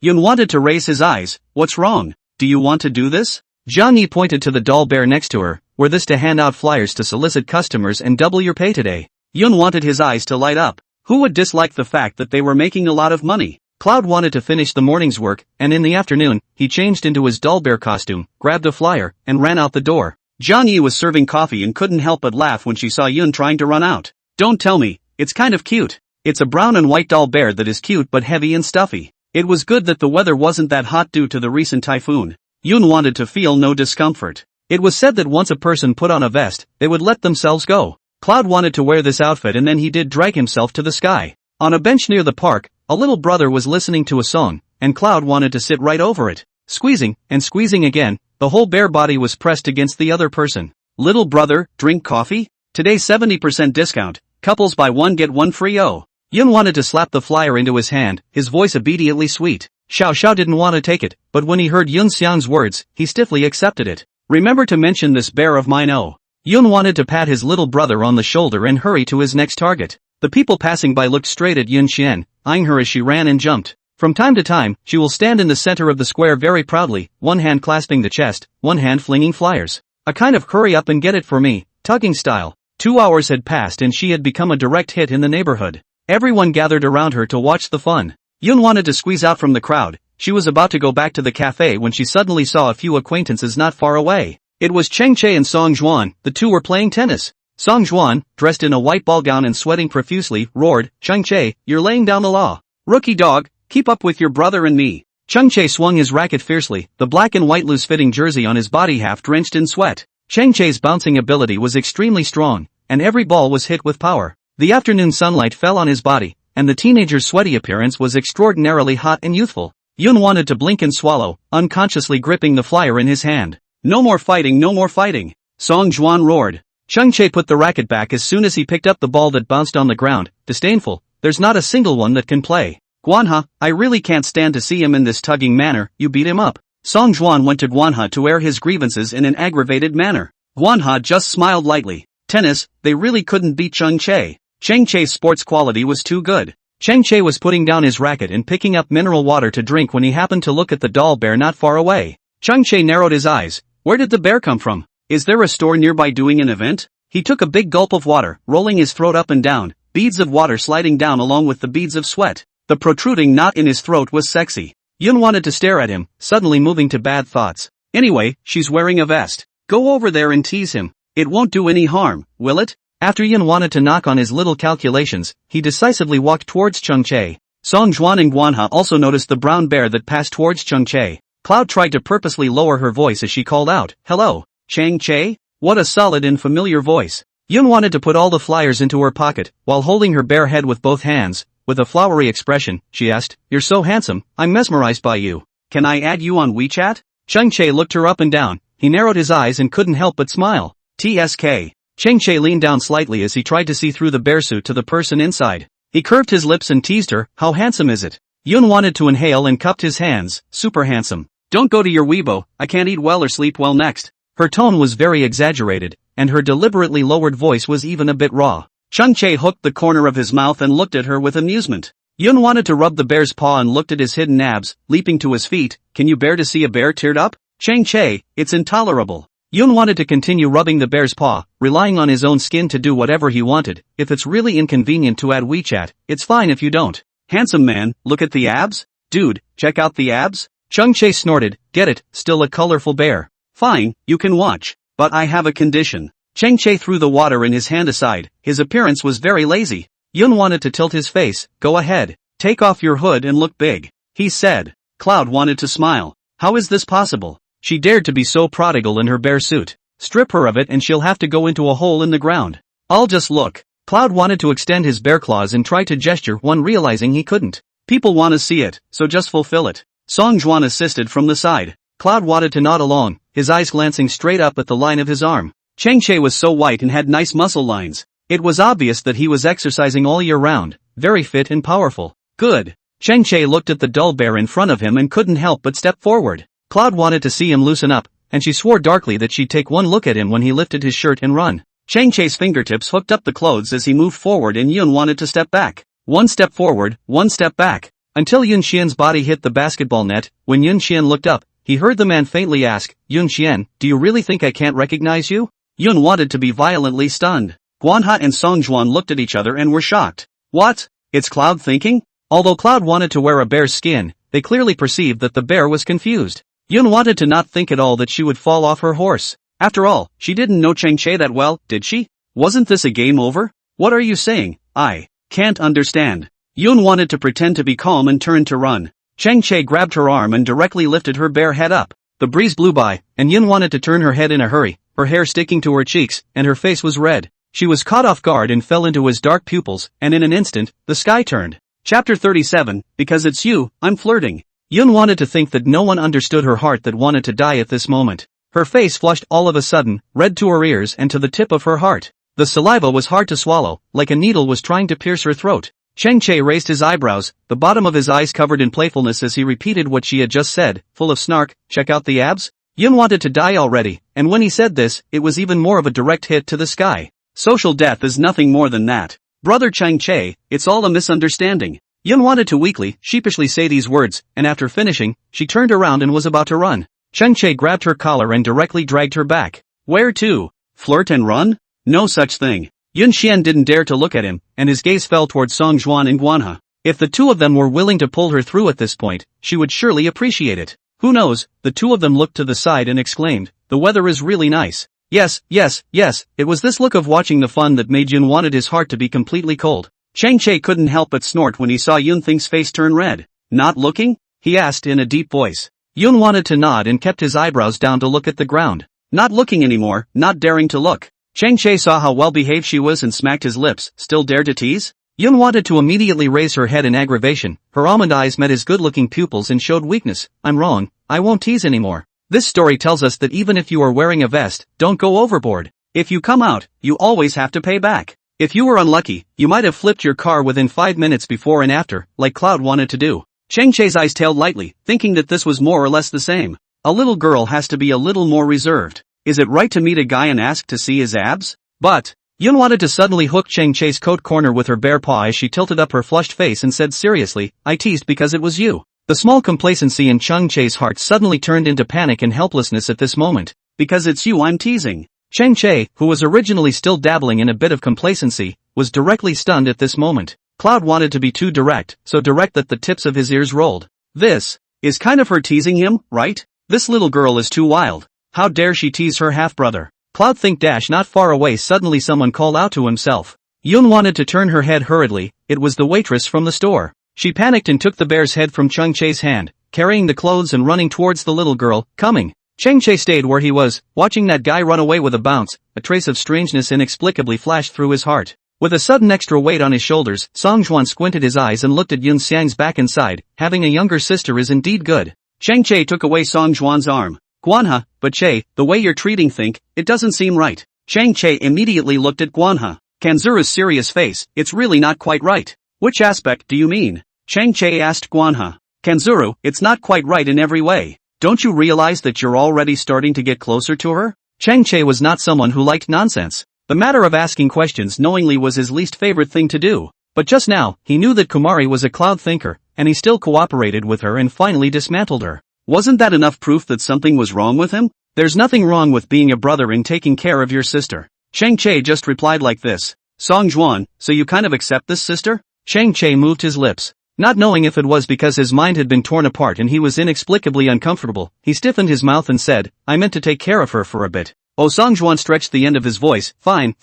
Yun wanted to raise his eyes. What's wrong? Do you want to do this? Jiang Yi pointed to the doll bear next to her. Were this to hand out flyers to solicit customers and double your pay today? Yun wanted his eyes to light up. Who would dislike the fact that they were making a lot of money? Cloud wanted to finish the morning's work, and in the afternoon, he changed into his doll bear costume, grabbed a flyer, and ran out the door. Jiang Yi was serving coffee and couldn't help but laugh when she saw Yun trying to run out. Don't tell me. It's kind of cute. It's a brown and white doll bear that is cute but heavy and stuffy. It was good that the weather wasn't that hot due to the recent typhoon. Yun wanted to feel no discomfort. It was said that once a person put on a vest, they would let themselves go. Cloud wanted to wear this outfit and then he did drag himself to the sky. On a bench near the park, a little brother was listening to a song, and Cloud wanted to sit right over it. Squeezing, and squeezing again, the whole bare body was pressed against the other person. Little brother, drink coffee? Today 70% discount, couples buy one get one free. Oh. Yun wanted to slap the flyer into his hand, his voice obediently sweet. Xiao Xiao didn't want to take it, but when he heard Yun Xiang's words, he stiffly accepted it. Remember to mention this bear of mine. Oh. Yun wanted to pat his little brother on the shoulder and hurry to his next target. The people passing by looked straight at Yun Xian, eyeing her as she ran and jumped. From time to time, she will stand in the center of the square very proudly, one hand clasping the chest, one hand flinging flyers. A kind of hurry up and get it for me, tugging style. 2 hours had passed and she had become a direct hit in the neighborhood. Everyone gathered around her to watch the fun. Yun wanted to squeeze out from the crowd. She was about to go back to the cafe when she suddenly saw a few acquaintances not far away. It was Cheng Che and Song Juan. The two were playing tennis. Song Juan, dressed in a white ball gown and sweating profusely, roared, "Cheng Che, you're laying down the law. Rookie dog, keep up with your brother and me." Cheng Che swung his racket fiercely, the black and white loose-fitting jersey on his body half drenched in sweat. Cheng Che's bouncing ability was extremely strong, and every ball was hit with power. The afternoon sunlight fell on his body, and the teenager's sweaty appearance was extraordinarily hot and youthful. Yun wanted to blink and swallow, unconsciously gripping the flyer in his hand. "No more fighting, no more fighting!" Song Juan roared. Cheng Che put the racket back as soon as he picked up the ball that bounced on the ground, disdainful. "There's not a single one that can play. Guanha, I really can't stand to see him in this tugging manner, you beat him up." Song Juan went to Guanha to air his grievances in an aggravated manner. Guanha just smiled lightly. Tennis, they really couldn't beat Cheng Che. Cheng Che's sports quality was too good. Cheng Che was putting down his racket and picking up mineral water to drink when he happened to look at the doll bear not far away. Cheng Che narrowed his eyes. Where did the bear come from? Is there a store nearby doing an event? He took a big gulp of water, rolling his throat up and down, beads of water sliding down along with the beads of sweat. The protruding knot in his throat was sexy. Yun wanted to stare at him, suddenly moving to bad thoughts. Anyway, she's wearing a vest. Go over there and tease him. It won't do any harm, will it? After Yun wanted to knock on his little calculations, he decisively walked towards Cheng Che. Song Juan and Guanha also noticed the brown bear that passed towards Cheng Che. Cloud tried to purposely lower her voice as she called out, "Hello, Cheng Che?" What a solid and familiar voice. Yun wanted to put all the flyers into her pocket, while holding her bare head with both hands. With a flowery expression, she asked, "You're so handsome, I'm mesmerized by you. Can I add you on WeChat?" Cheng Che looked her up and down. He narrowed his eyes and couldn't help but smile. TSK. Cheng Che leaned down slightly as he tried to see through the bear suit to the person inside. He curved his lips and teased her, "How handsome is it?" Yun wanted to inhale and cupped his hands. "Super handsome. Don't go to your Weibo, I can't eat well or sleep well next." Her tone was very exaggerated, and her deliberately lowered voice was even a bit raw. Cheng Che hooked the corner of his mouth and looked at her with amusement. Yun wanted to rub the bear's paw and looked at his hidden abs, leaping to his feet. "Can you bear to see a bear teared up? Cheng Che, it's intolerable." Yun wanted to continue rubbing the bear's paw, relying on his own skin to do whatever he wanted. "If it's really inconvenient to add WeChat, it's fine if you don't." "Handsome man, look at the abs? Dude, check out the abs?" Cheng Che snorted. "Get it, still a colorful bear. Fine, you can watch. But I have a condition." Cheng Che threw the water in his hand aside. His appearance was very lazy. Yun wanted to tilt his face. "Go ahead. Take off your hood and look big," he said. Cloud wanted to smile. How is this possible? She dared to be so prodigal in her bear suit. Strip her of it and she'll have to go into a hole in the ground. "I'll just look." Cloud wanted to extend his bear claws and try to gesture one realizing he couldn't. "People want to see it, so just fulfill it." Song Juan assisted from the side. Cloud wanted to nod along, his eyes glancing straight up at the line of his arm. Cheng Che was so white and had nice muscle lines. It was obvious that he was exercising all year round, very fit and powerful. Good. Cheng Che looked at the dull bear in front of him and couldn't help but step forward. Cloud wanted to see him loosen up, and she swore darkly that she'd take one look at him when he lifted his shirt and run. Cheng Che's fingertips hooked up the clothes as he moved forward and Yun wanted to step back. One step forward, one step back. Until Yun Xian's body hit the basketball net. When Yun Xian looked up, he heard the man faintly ask, "Yun Xian, do you really think I can't recognize you?" Yun wanted to be violently stunned. Guanha and Song Juan looked at each other and were shocked. What? It's Cloud thinking? Although Cloud wanted to wear a bear's skin, they clearly perceived that the bear was confused. Yun wanted to not think at all that she would fall off her horse. After all, she didn't know Cheng Che that well, did she? Wasn't this a game over? What are you saying? I can't understand. Yun wanted to pretend to be calm and turned to run. Cheng Che grabbed her arm and directly lifted her bare head up. The breeze blew by, and Yun wanted to turn her head in a hurry, her hair sticking to her cheeks, and her face was red. She was caught off guard and fell into his dark pupils, and in an instant, the sky turned. Chapter 37, Because It's You, I'm Flirting. Yun wanted to think that no one understood her heart that wanted to die at this moment. Her face flushed all of a sudden, red to her ears and to the tip of her heart. The saliva was hard to swallow, like a needle was trying to pierce her throat. Chang Che raised his eyebrows, the bottom of his eyes covered in playfulness as he repeated what she had just said, full of snark, check out the abs? Yun wanted to die already, and when he said this, it was even more of a direct hit to the sky. Social death is nothing more than that. Brother Chang Che, it's all a misunderstanding. Yun wanted to weakly, sheepishly say these words, and after finishing, she turned around and was about to run. Chang Che grabbed her collar and directly dragged her back. Where to? Flirt and run? No such thing. Yun Xian didn't dare to look at him, and his gaze fell toward Song Juan and Guanha. If the two of them were willing to pull her through at this point, she would surely appreciate it. Who knows? The two of them looked to the side and exclaimed, the weather is really nice. Yes, it was this look of watching the fun that made Yun wanted his heart to be completely cold. Chang Che couldn't help but snort when he saw Yun Thing's face turn red. Not looking? He asked in a deep voice. Yun wanted to nod and kept his eyebrows down to look at the ground. Not looking anymore, not daring to look. Chang Che saw how well behaved she was and smacked his lips, still dare to tease? Yun wanted to immediately raise her head in aggravation, her almond eyes met his good-looking pupils and showed weakness. I'm wrong, I won't tease anymore. This story tells us that even if you are wearing a vest, don't go overboard. If you come out, you always have to pay back. If you were unlucky, you might have flipped your car within 5 minutes before and after, like Cloud wanted to do. Chang Che's eyes tailed lightly, thinking that this was more or less the same. A little girl has to be a little more reserved. Is it right to meet a guy and ask to see his abs? But Yun wanted to suddenly hook Chang Che's coat corner with her bare paw as she tilted up her flushed face and said seriously, I teased because it was you. The small complacency in Chang Che's heart suddenly turned into panic and helplessness at this moment. Because it's you I'm teasing. Chang Che, who was originally still dabbling in a bit of complacency, was directly stunned at this moment. Cloud wanted to be too direct, so direct that the tips of his ears rolled. This is kind of her teasing him, right? This little girl is too wild. How dare she tease her half-brother? Cloud think dash not far away suddenly someone called out to himself. Yun wanted to turn her head hurriedly, it was the waitress from the store. She panicked and took the bear's head from Chang Che's hand, carrying the clothes and running towards the little girl, coming. Chang Che stayed where he was, watching that guy run away with a bounce. A trace of strangeness inexplicably flashed through his heart. With a sudden extra weight on his shoulders, Song Juan squinted his eyes and looked at Yun Xiang's back and side. Having a younger sister is indeed good. Chang Che took away Song Juan's arm. Guanha, but Che, the way you're treating Think, it doesn't seem right. Chang Che immediately looked at Guanha. Kanzuru's serious face, it's really not quite right. Which aspect do you mean? Chang Che asked Guanha. Kanzuru, it's not quite right in every way. Don't you realize that you're already starting to get closer to her? Chang Che was not someone who liked nonsense. The matter of asking questions knowingly was his least favorite thing to do. But just now, he knew that Kumari was a cloud thinker, and he still cooperated with her and finally dismantled her. Wasn't that enough proof that something was wrong with him? There's nothing wrong with being a brother and taking care of your sister. Chang Che just replied like this. Song Juan, so you kind of accept this sister? Chang Che moved his lips. Not knowing if it was because his mind had been torn apart and he was inexplicably uncomfortable, he stiffened his mouth and said, I meant to take care of her for a bit. Oh, Song Juan stretched the end of his voice, fine,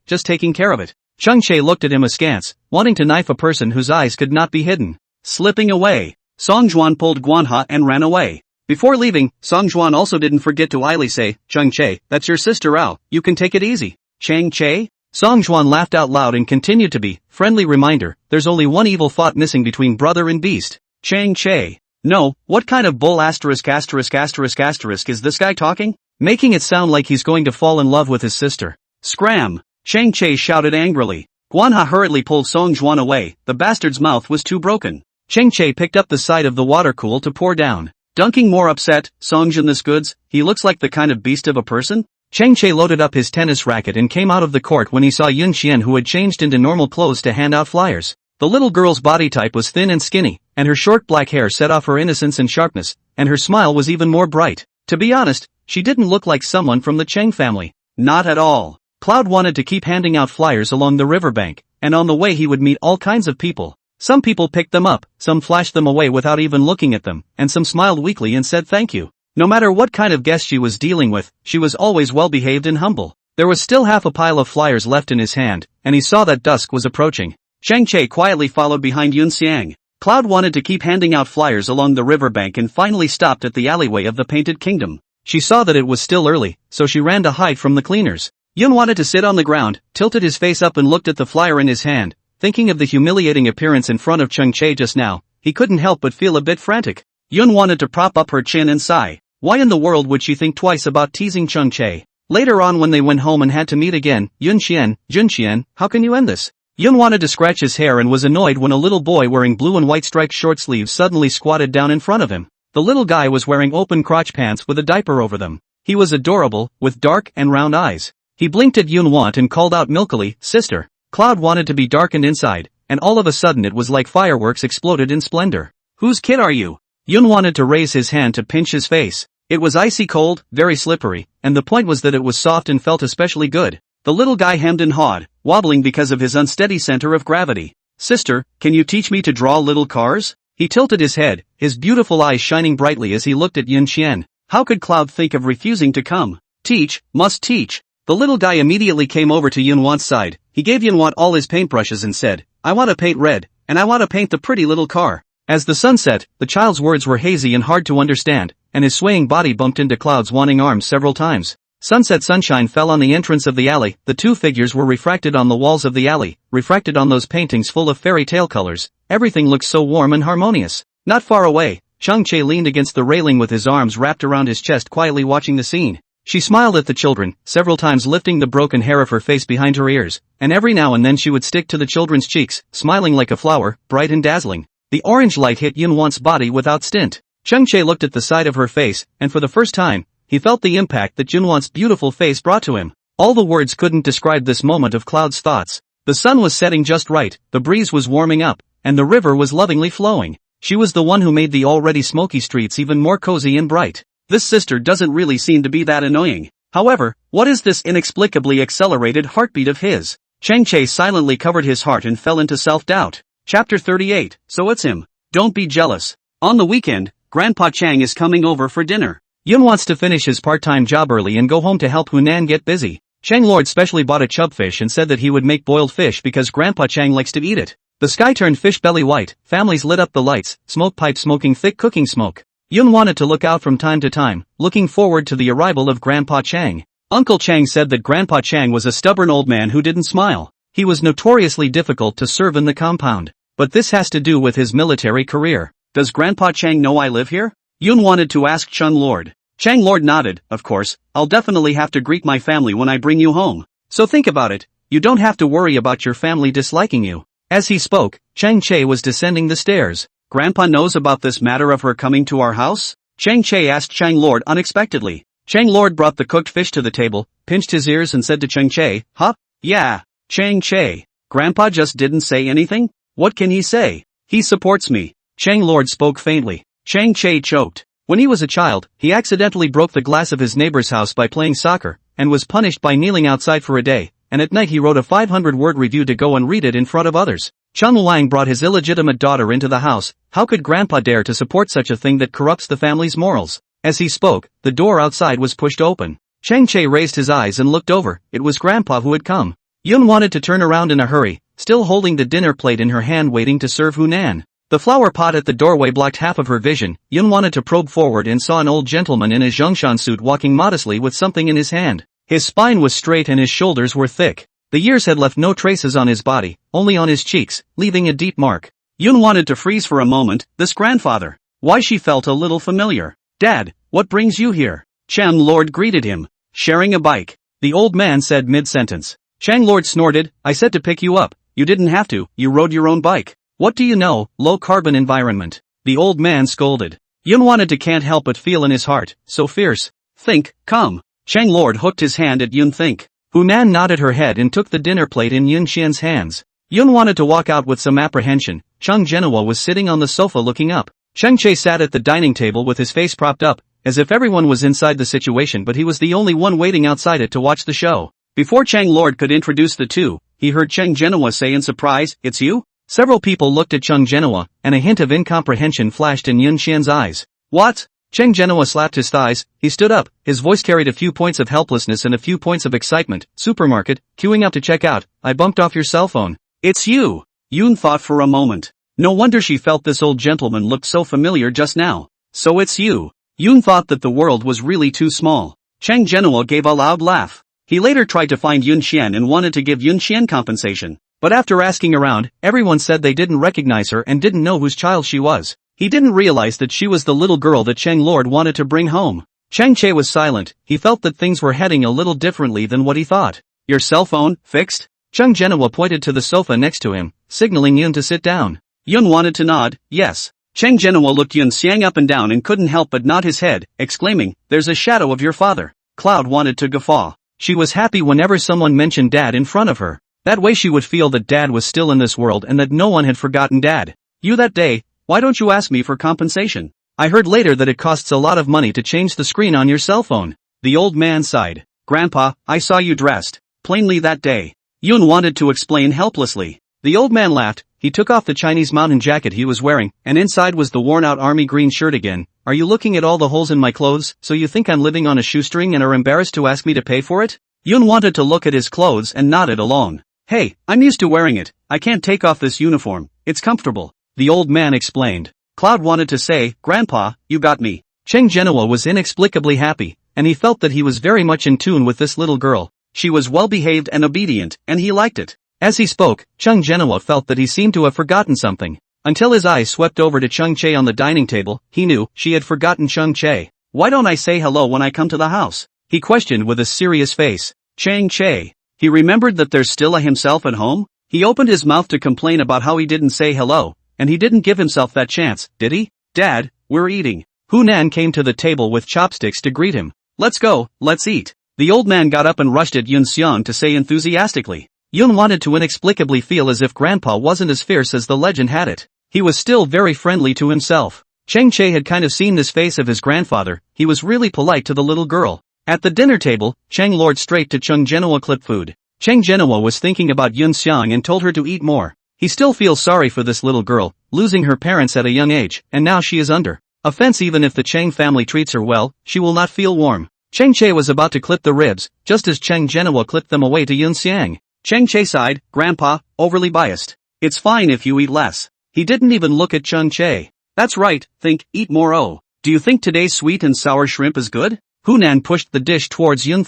just taking care of it. Chang Che looked at him askance, wanting to knife a person whose eyes could not be hidden. Slipping away. Song Juan pulled Guanha and ran away. Before leaving, Song Juan also didn't forget to idly say, Chang Che, that's your sister Rao, you can take it easy. Chang Che? Song Juan laughed out loud and continued to be, friendly reminder, there's only one evil thought missing between brother and beast. Chang Che. No, what kind of bull **** is this guy talking? Making it sound like he's going to fall in love with his sister. Scram! Chang Che shouted angrily. Guanha hurriedly pulled Song Juan away, the bastard's mouth was too broken. Chang Che picked up the side of the water cool to pour down. Dunking more upset, Song Jun this goods, he looks like the kind of beast of a person? Chang Che loaded up his tennis racket and came out of the court when he saw Yun Xian who had changed into normal clothes to hand out flyers. The little girl's body type was thin and skinny, and her short black hair set off her innocence and sharpness, and her smile was even more bright. To be honest, she didn't look like someone from the Cheng family. Not at all. Cloud wanted to keep handing out flyers along the riverbank, and on the way he would meet all kinds of people. Some people picked them up, some flashed them away without even looking at them, and some smiled weakly and said thank you. No matter what kind of guest she was dealing with, she was always well behaved and humble. There was still half a pile of flyers left in his hand, and he saw that dusk was approaching. Chang Che quietly followed behind Yun Xiang. Cloud wanted to keep handing out flyers along the riverbank and finally stopped at the alleyway of the Painted Kingdom. She saw that it was still early, so she ran to hide from the cleaners. Yun wanted to sit on the ground, tilted his face up and looked at the flyer in his hand. Thinking of the humiliating appearance in front of Chang-chae just now, he couldn't help but feel a bit frantic. Yun wanted to prop up her chin and sigh. Why in the world would she think twice about teasing Chang-chae? Later on when they went home and had to meet again, Junxian, how can you end this? Yun wanted to scratch his hair and was annoyed when a little boy wearing blue and white striped short sleeves suddenly squatted down in front of him. The little guy was wearing open crotch pants with a diaper over them. He was adorable, with dark and round eyes. He blinked at Yun Want and called out milkily, "Sister." Cloud wanted to be darkened inside, and all of a sudden it was like fireworks exploded in splendor. "Whose kid are you?" Yun wanted to raise his hand to pinch his face. It was icy cold, very slippery, and the point was that it was soft and felt especially good. The little guy hemmed and hawed, wobbling because of his unsteady center of gravity. "Sister, can you teach me to draw little cars?" He tilted his head, his beautiful eyes shining brightly as he looked at Yun Qian. How could Cloud think of refusing to come? Teach, must teach. The little guy immediately came over to Yun Want's side. He gave Yun Want all his paintbrushes and said, "I want to paint red, and I want to paint the pretty little car." As the sun set, the child's words were hazy and hard to understand, and his swaying body bumped into Cloud's wanting arms several times. Sunset sunshine fell on the entrance of the alley. The two figures were refracted on the walls of the alley, refracted on those paintings full of fairy tale colors. Everything looked so warm and harmonious. Not far away, Chang-chae leaned against the railing with his arms wrapped around his chest, quietly watching the scene. She smiled at the children, several times lifting the broken hair of her face behind her ears, and every now and then she would stick to the children's cheeks, smiling like a flower, bright and dazzling. The orange light hit Yun Want's body without stint. Chang-chae looked at the side of her face, and for the first time, he felt the impact that Yun Want's beautiful face brought to him. All the words couldn't describe this moment of Cloud's thoughts. The sun was setting just right, the breeze was warming up, and the river was lovingly flowing. She was the one who made the already smoky streets even more cozy and bright. This sister doesn't really seem to be that annoying. However, what is this inexplicably accelerated heartbeat of his? Chang-chae silently covered his heart and fell into self-doubt. Chapter 38, So it's him. Don't be jealous. On the weekend, Grandpa Chang is coming over for dinner. Yun wants to finish his part-time job early and go home to help Hunan get busy. Chang Lord specially bought a chubfish and said that he would make boiled fish because Grandpa Chang likes to eat it. The sky turned fish belly white, families lit up the lights, smoke pipes smoking thick cooking smoke. Yun wanted to look out from time to time, looking forward to the arrival of Grandpa Chang. Uncle Chang said that Grandpa Chang was a stubborn old man who didn't smile. He was notoriously difficult to serve in the compound. But this has to do with his military career. Does Grandpa Chang know I live here? Yun wanted to ask Chang Lord. Chang Lord nodded, of course, I'll definitely have to greet my family when I bring you home. So think about it, you don't have to worry about your family disliking you. As he spoke, Chang-chae was descending the stairs. Grandpa knows about this matter of her coming to our house? Chang-chae asked Chang Lord unexpectedly. Chang Lord brought the cooked fish to the table, pinched his ears and said to Chang-chae, "Huh? Yeah, Chang-chae. Grandpa just didn't say anything? What can he say? He supports me." Chang Lord spoke faintly. Chang-chae choked. When he was a child, he accidentally broke the glass of his neighbor's house by playing soccer, and was punished by kneeling outside for a day, and at night he wrote a 500-word review to go and read it in front of others. Chung Lang brought his illegitimate daughter into the house. How could Grandpa dare to support such a thing that corrupts the family's morals? As he spoke, the door outside was pushed open. Chang-chae raised his eyes and looked over. It was Grandpa who had come. Yun wanted to turn around in a hurry, still holding the dinner plate in her hand waiting to serve Hunan. The flower pot at the doorway blocked half of her vision. Yun wanted to probe forward and saw an old gentleman in a Zhongshan suit walking modestly with something in his hand. His spine was straight and his shoulders were thick. The years had left no traces on his body, only on his cheeks, leaving a deep mark. Yun wanted to freeze for a moment. This grandfather. Why she felt a little familiar. "Dad, what brings you here?" Chang Lord greeted him. "Sharing a bike," the old man said mid-sentence. Chang Lord snorted. "I said to pick you up. You didn't have to, you rode your own bike." "What do you know, low-carbon environment?" the old man scolded. Yun wanted to can't help but feel in his heart, so fierce. "Think, come." Chang Lord hooked his hand at Yun. "Think." Hunan nodded her head and took the dinner plate in Yun Xian's hands. Yun wanted to walk out with some apprehension. Chung Genua was sitting on the sofa looking up. Chang-chae sat at the dining table with his face propped up, as if everyone was inside the situation but he was the only one waiting outside it to watch the show. Before Chang Lord could introduce the two, he heard Chung Genua say in surprise, "It's you?" Several people looked at Chung Genua, and a hint of incomprehension flashed in Yun Xian's eyes. "What?" Chung Genua slapped his thighs. He stood up, his voice carried a few points of helplessness and a few points of excitement. "Supermarket, queuing up to check out, I bumped off your cell phone." "It's you!" Yun thought for a moment. No wonder she felt this old gentleman looked so familiar just now. So it's you. Yoon thought that the world was really too small. Chang Genua gave a loud laugh. He later tried to find Yun Xian and wanted to give Yun Xian compensation. But after asking around, everyone said they didn't recognize her and didn't know whose child she was. He didn't realize that she was the little girl that Chang Lord wanted to bring home. Chang Che was silent. He felt that things were heading a little differently than what he thought. Your cell phone, fixed? Chang Genua pointed to the sofa next to him, signaling Yun to sit down. Yun wanted to nod, yes. Chang Genua looked Yun Xiang up and down and couldn't help but nod his head, exclaiming, there's a shadow of your father. Cloud wanted to guffaw. She was happy whenever someone mentioned Dad in front of her. That way she would feel that Dad was still in this world and that no one had forgotten Dad. You that day, why don't you ask me for compensation? I heard later that it costs a lot of money to change the screen on your cell phone. The old man sighed. Grandpa, I saw you dressed plainly that day. Yun wanted to explain helplessly. The old man laughed. He took off the Chinese mountain jacket he was wearing, and inside was the worn-out army green shirt again. Are you looking at all the holes in my clothes, so you think I'm living on a shoestring and are embarrassed to ask me to pay for it? Yun wanted to look at his clothes and nodded along. Hey, I'm used to wearing it. I can't take off this uniform. It's comfortable. The old man explained. Cloud wanted to say, Grandpa, you got me. Cheng Genua was inexplicably happy, and he felt that he was very much in tune with this little girl. She was well-behaved and obedient, and he liked it. As he spoke, Cheng Genua felt that he seemed to have forgotten something. Until his eyes swept over to Cheng Che on the dining table, he knew she had forgotten Cheng Che. Why don't I say hello when I come to the house? He questioned with a serious face. Cheng Che. He remembered that there's still a himself at home. He opened his mouth to complain about how he didn't say hello, and he didn't give himself that chance, did he? Dad, we're eating. Hunan came to the table with chopsticks to greet him. Let's go, let's eat. The old man got up and rushed at Yun Xiang to say enthusiastically. Yun wanted to inexplicably feel as if Grandpa wasn't as fierce as the legend had it. He was still very friendly to himself. Cheng Che had kind of seen this face of his grandfather. He was really polite to the little girl. At the dinner table, Cheng lured straight to Cheng Genua clip food. Cheng Genua was thinking about Yun Xiang and told her to eat more. He still feels sorry for this little girl, losing her parents at a young age, and now she is under offense. Even if the Cheng family treats her well, she will not feel warm. Cheng Che was about to clip the ribs, just as Cheng Genua clipped them away to Yun Xiang. Cheng Che sighed, Grandpa, overly biased. It's fine if you eat less. He didn't even look at Cheng Che. That's right, eat more. Oh. Do you think today's sweet and sour shrimp is good? Hunan pushed the dish towards Yun.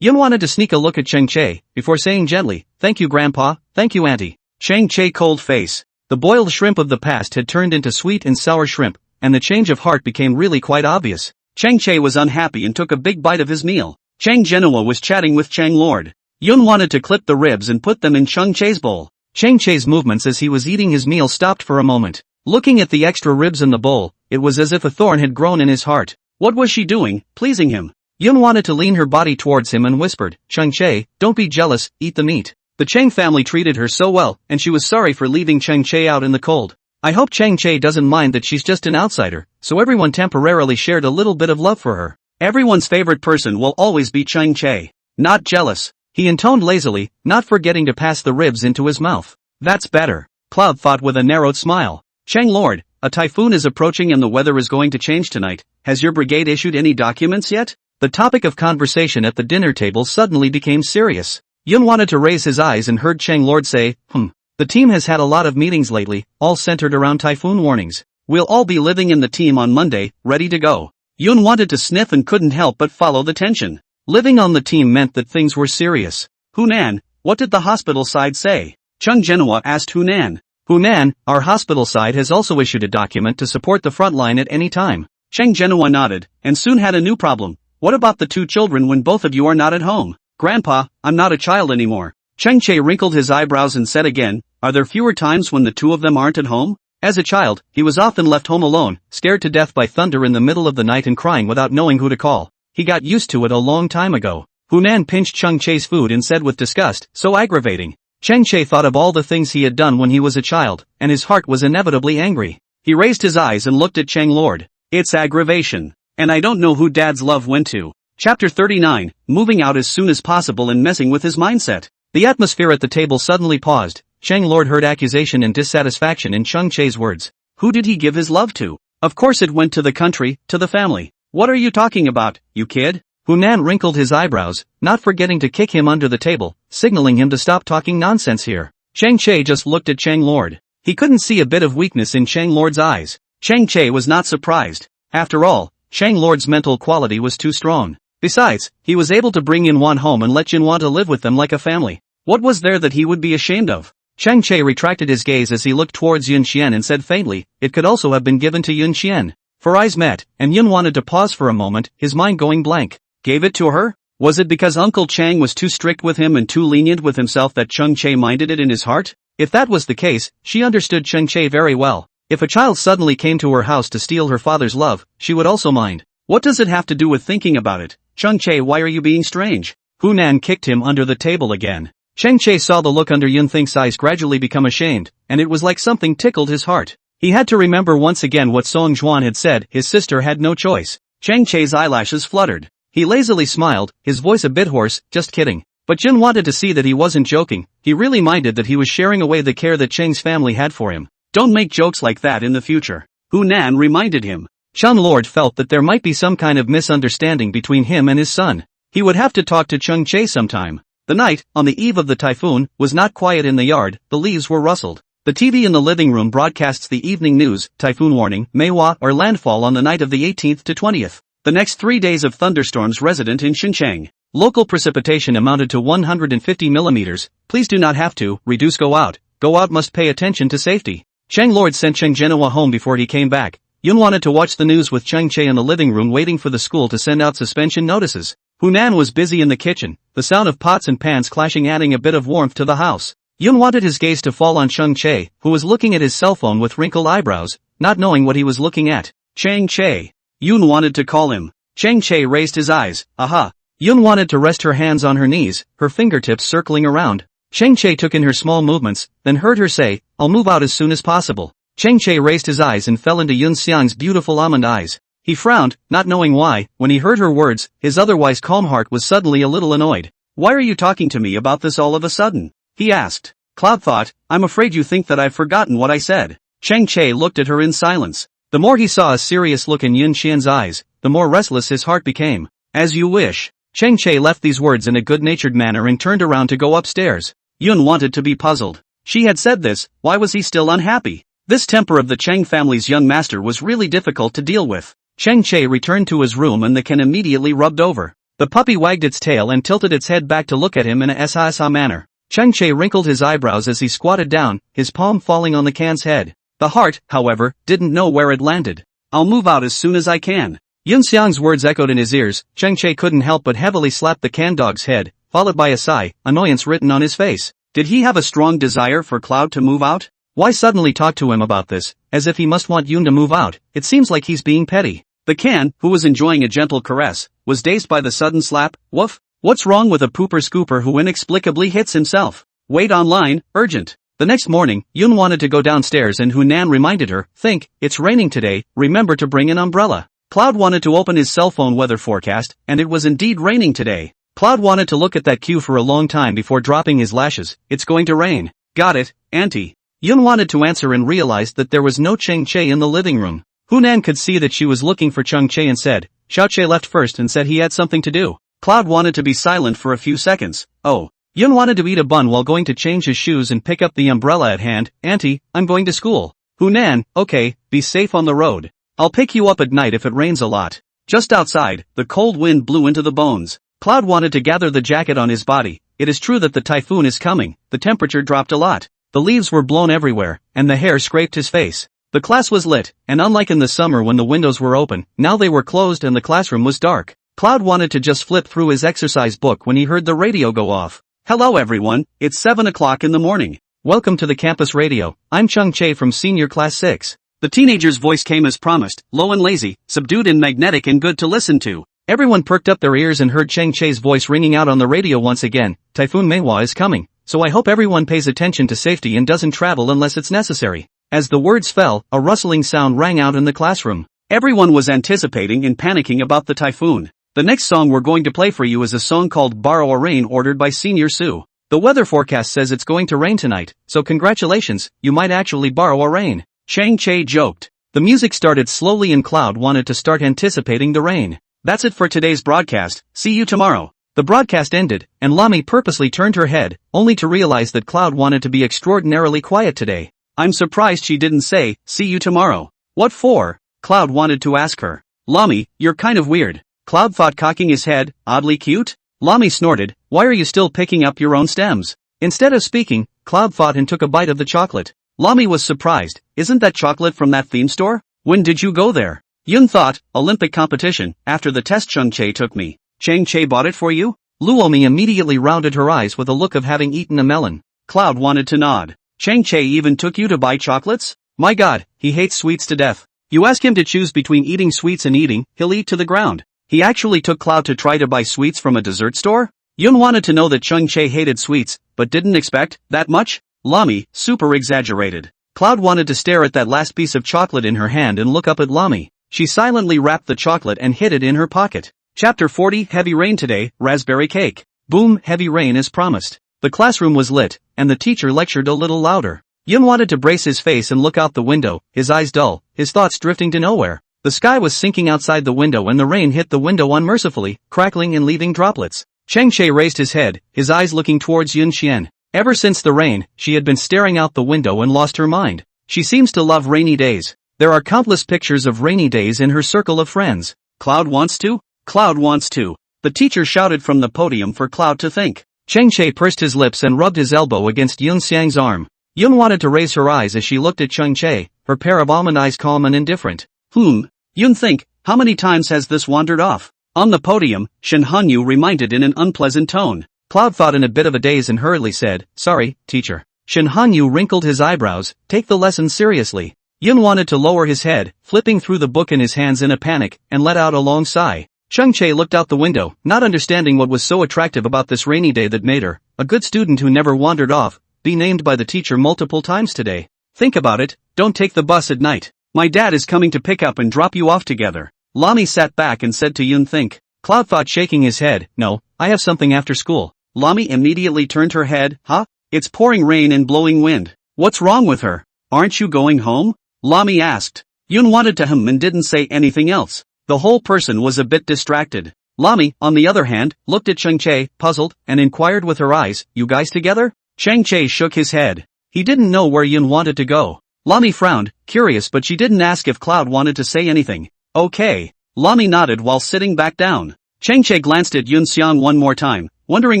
Yun wanted to sneak a look at Cheng Che, before saying gently, thank you Grandpa, thank you Auntie. Cheng Che cold face. The boiled shrimp of the past had turned into sweet and sour shrimp, and the change of heart became really quite obvious. Cheng Che was unhappy and took a big bite of his meal. Cheng Genua was chatting with Cheng Lord. Yun wanted to clip the ribs and put them in Cheng Che's bowl. Cheng Che's movements as he was eating his meal stopped for a moment. Looking at the extra ribs in the bowl, it was as if a thorn had grown in his heart. What was she doing, pleasing him? Yun wanted to lean her body towards him and whispered, Cheng Che, don't be jealous, eat the meat. The Cheng family treated her so well, and she was sorry for leaving Cheng Che out in the cold. I hope Cheng Che doesn't mind that she's just an outsider, so everyone temporarily shared a little bit of love for her. Everyone's favorite person will always be Cheng Che. Not jealous. He intoned lazily, not forgetting to pass the ribs into his mouth. That's better. Cloud thought with a narrowed smile. Cheng Lord, a typhoon is approaching and the weather is going to change tonight. Has your brigade issued any documents yet? The topic of conversation at the dinner table suddenly became serious. Yun wanted to raise his eyes and heard Cheng Lord say, The team has had a lot of meetings lately, all centered around typhoon warnings. We'll all be living in the team on Monday, ready to go. Yun wanted to sniff and couldn't help but follow the tension. Living on the team meant that things were serious. Hunan, what did the hospital side say? Cheng Genua asked Hunan. Hunan, our hospital side has also issued a document to support the front line at any time. Cheng Genua nodded, and soon had a new problem. What about the two children when both of you are not at home? Grandpa, I'm not a child anymore. Cheng Che wrinkled his eyebrows and said again, are there fewer times when the two of them aren't at home? As a child, he was often left home alone, scared to death by thunder in the middle of the night and crying without knowing who to call. He got used to it a long time ago. Hunan pinched Cheng Che's food and said with disgust, so aggravating. Cheng Che thought of all the things he had done when he was a child, and his heart was inevitably angry. He raised his eyes and looked at Cheng Lord. It's aggravation. And I don't know who Dad's love went to. Chapter 39, moving out as soon as possible and messing with his mindset. The atmosphere at the table suddenly paused. Cheng Lord heard accusation and dissatisfaction in Cheng Che's words. Who did he give his love to? Of course it went to the country, to the family. What are you talking about, you kid? Hunan wrinkled his eyebrows, not forgetting to kick him under the table, signaling him to stop talking nonsense here. Cheng Che just looked at Cheng Lord. He couldn't see a bit of weakness in Chang Lord's eyes. Chang Che was not surprised. After all, Chang Lord's mental quality was too strong. Besides, he was able to bring Yunwan home and let Yunwan to live with them like a family. What was there that he would be ashamed of? Chang Che retracted his gaze as he looked towards Yun Xian and said faintly, it could also have been given to Yun Xian. For eyes met, and Yun wanted to pause for a moment, his mind going blank. Gave it to her? Was it because Uncle Chang was too strict with him and too lenient with himself that Chang Che minded it in his heart? If that was the case, she understood Chang Che very well. If a child suddenly came to her house to steal her father's love, she would also mind. What does it have to do with thinking about it? Chang Che, why are you being strange? Hunan kicked him under the table again. Chang Che saw the look under Yun Thing's eyes gradually become ashamed, and it was like something tickled his heart. He had to remember once again what Song Juan had said, his sister had no choice. Chang Che's eyelashes fluttered. He lazily smiled, his voice a bit hoarse, just kidding. But Jin wanted to see that he wasn't joking, he really minded that he was sharing away the care that Chang's family had for him. Don't make jokes like that in the future. Hunan reminded him. Chun Lord felt that there might be some kind of misunderstanding between him and his son. He would have to talk to Chang Che sometime. The night, on the eve of the typhoon, was not quiet in the yard, the leaves were rustled. The TV in the living room broadcasts the evening news, typhoon warning, Manhwa or landfall on the night of the 18th to 20th. The next 3 days of thunderstorms resident in Xinjiang. Local precipitation amounted to 150 millimeters, please do not have to, reduce go out must pay attention to safety. Chang Lord sent Cheng Genoa home before he came back. Yun wanted to watch the news with Chang Che in the living room waiting for the school to send out suspension notices. Hunan was busy in the kitchen, the sound of pots and pans clashing adding a bit of warmth to the house. Yun wanted his gaze to fall on Chang Che, who was looking at his cell phone with wrinkled eyebrows, not knowing what he was looking at. Chang Che. Yun wanted to call him. Chang Che raised his eyes, aha. Yun wanted to rest her hands on her knees, her fingertips circling around. Chang Che took in her small movements, then heard her say, I'll move out as soon as possible. Chang Che raised his eyes and fell into Yun Xiang's beautiful almond eyes. He frowned, not knowing why. When he heard her words, his otherwise calm heart was suddenly a little annoyed. Why are you talking to me about this all of a sudden? He asked. Cloud thought, I'm afraid you think that I've forgotten what I said. Chang Che looked at her in silence. The more he saw a serious look in Yun Xian's eyes, the more restless his heart became. As you wish. Chang Che left these words in a good-natured manner and turned around to go upstairs. Yun wanted to be puzzled. She had said this, why was he still unhappy? This temper of the Chang family's young master was really difficult to deal with. Chang Che returned to his room and the can immediately rubbed over. The puppy wagged its tail and tilted its head back to look at him in a sa manner. Chang Che wrinkled his eyebrows as he squatted down, his palm falling on the can's head. The heart, however, didn't know where it landed. I'll move out as soon as I can. Yun Xiang's words echoed in his ears. Chang Che couldn't help but heavily slap the can dog's head, followed by a sigh, annoyance written on his face. Did he have a strong desire for Cloud to move out? Why suddenly talk to him about this, as if he must want Yun to move out? It seems like he's being petty. The can, who was enjoying a gentle caress, was dazed by the sudden slap. Woof. What's wrong with a pooper scooper who inexplicably hits himself? Wait online, urgent. The next morning, Yun wanted to go downstairs and Hunan reminded her, think, it's raining today, remember to bring an umbrella. Cloud wanted to open his cell phone weather forecast, and it was indeed raining today. Cloud wanted to look at that cue for a long time before dropping his lashes. It's going to rain. Got it, Auntie. Yun wanted to answer and realized that there was no Chang Che in the living room. Hunan could see that she was looking for Chang Che and said, Xiao Che left first and said he had something to do. Cloud wanted to be silent for a few seconds. Oh. Yun wanted to eat a bun while going to change his shoes and pick up the umbrella at hand. Auntie, I'm going to school. Hunan, okay, be safe on the road. I'll pick you up at night if it rains a lot. Just outside, the cold wind blew into the bones. Cloud wanted to gather the jacket on his body. It is true that the typhoon is coming. The temperature dropped a lot. The leaves were blown everywhere, and the hair scraped his face. The class was lit, and unlike in the summer when the windows were open, now they were closed and the classroom was dark. Cloud wanted to just flip through his exercise book when he heard the radio go off. Hello everyone, it's 7 o'clock in the morning. Welcome to the campus radio. I'm Chang Che from senior class 6. The teenager's voice came as promised, low and lazy, subdued and magnetic and good to listen to. Everyone perked up their ears and heard Chang Che's voice ringing out on the radio once again. Typhoon Manhwa is coming, so I hope everyone pays attention to safety and doesn't travel unless it's necessary. As the words fell, a rustling sound rang out in the classroom. Everyone was anticipating and panicking about the typhoon. The next song we're going to play for you is a song called Borrow a Rain ordered by Senior Sue. The weather forecast says it's going to rain tonight, so congratulations, you might actually borrow a rain. Chang Che joked. The music started slowly and Cloud wanted to start anticipating the rain. That's it for today's broadcast, see you tomorrow. The broadcast ended, and Lami purposely turned her head, only to realize that Cloud wanted to be extraordinarily quiet today. I'm surprised she didn't say, see you tomorrow. What for? Cloud wanted to ask her. Lami, you're kind of weird. Cloud thought, cocking his head. Oddly cute? Lami snorted, why are you still picking up your own stems? Instead of speaking, Cloud thought and took a bite of the chocolate. Lami was surprised, isn't that chocolate from that theme store? When did you go there? Yun thought, Olympic competition, after the test Chang-Che took me. Chang-Che bought it for you? Luomi immediately rounded her eyes with a look of having eaten a melon. Cloud wanted to nod. Chang-Che even took you to buy chocolates? My god, he hates sweets to death. You ask him to choose between eating sweets and eating, he'll eat to the ground. He actually took Cloud to try to buy sweets from a dessert store? Yun wanted to know that Chang-Che hated sweets, but didn't expect that much? Lami, super exaggerated. Cloud wanted to stare at that last piece of chocolate in her hand and look up at Lami. She silently wrapped the chocolate and hid it in her pocket. Chapter 40, Heavy rain today, raspberry cake. Boom, heavy rain as promised. The classroom was lit, and the teacher lectured a little louder. Yun wanted to brace his face and look out the window, his eyes dull, his thoughts drifting to nowhere. The sky was sinking outside the window and the rain hit the window unmercifully, crackling and leaving droplets. Chang-Che raised his head, his eyes looking towards Yun Xian. Ever since the rain, she had been staring out the window and lost her mind. She seems to love rainy days. There are countless pictures of rainy days in her circle of friends. Cloud wants to? Cloud wants to. The teacher shouted from the podium for Cloud to think. Chang-Che pursed his lips and rubbed his elbow against Yun Xiang's arm. Yun wanted to raise her eyes as she looked at Chang-Che, her pair of almond eyes calm and indifferent. Yun think, how many times has this wandered off? On the podium, Shen Hanyu reminded in an unpleasant tone. Cloud thought in a bit of a daze and hurriedly said, sorry, teacher. Shen Hanyu wrinkled his eyebrows, take the lesson seriously. Yun wanted to lower his head, flipping through the book in his hands in a panic, and let out a long sigh. Chang-Che looked out the window, not understanding what was so attractive about this rainy day that made her, a good student who never wandered off, be named by the teacher multiple times today. Think about it, don't take the bus at night. My dad is coming to pick up and drop you off together. Lami sat back and said to Yun think. Cloud thought, shaking his head, no, I have something after school. Lami immediately turned her head, huh? It's pouring rain and blowing wind. What's wrong with her? Aren't you going home? Lami asked. Yun wanted to and didn't say anything else. The whole person was a bit distracted. Lami, on the other hand, looked at Chang-Che, puzzled, and inquired with her eyes, you guys together? Chang-Che shook his head. He didn't know where Yun wanted to go. Lami frowned, curious, but she didn't ask if Cloud wanted to say anything. Okay. Lami nodded while sitting back down. Chang-Che glanced at Yun Xiang one more time, wondering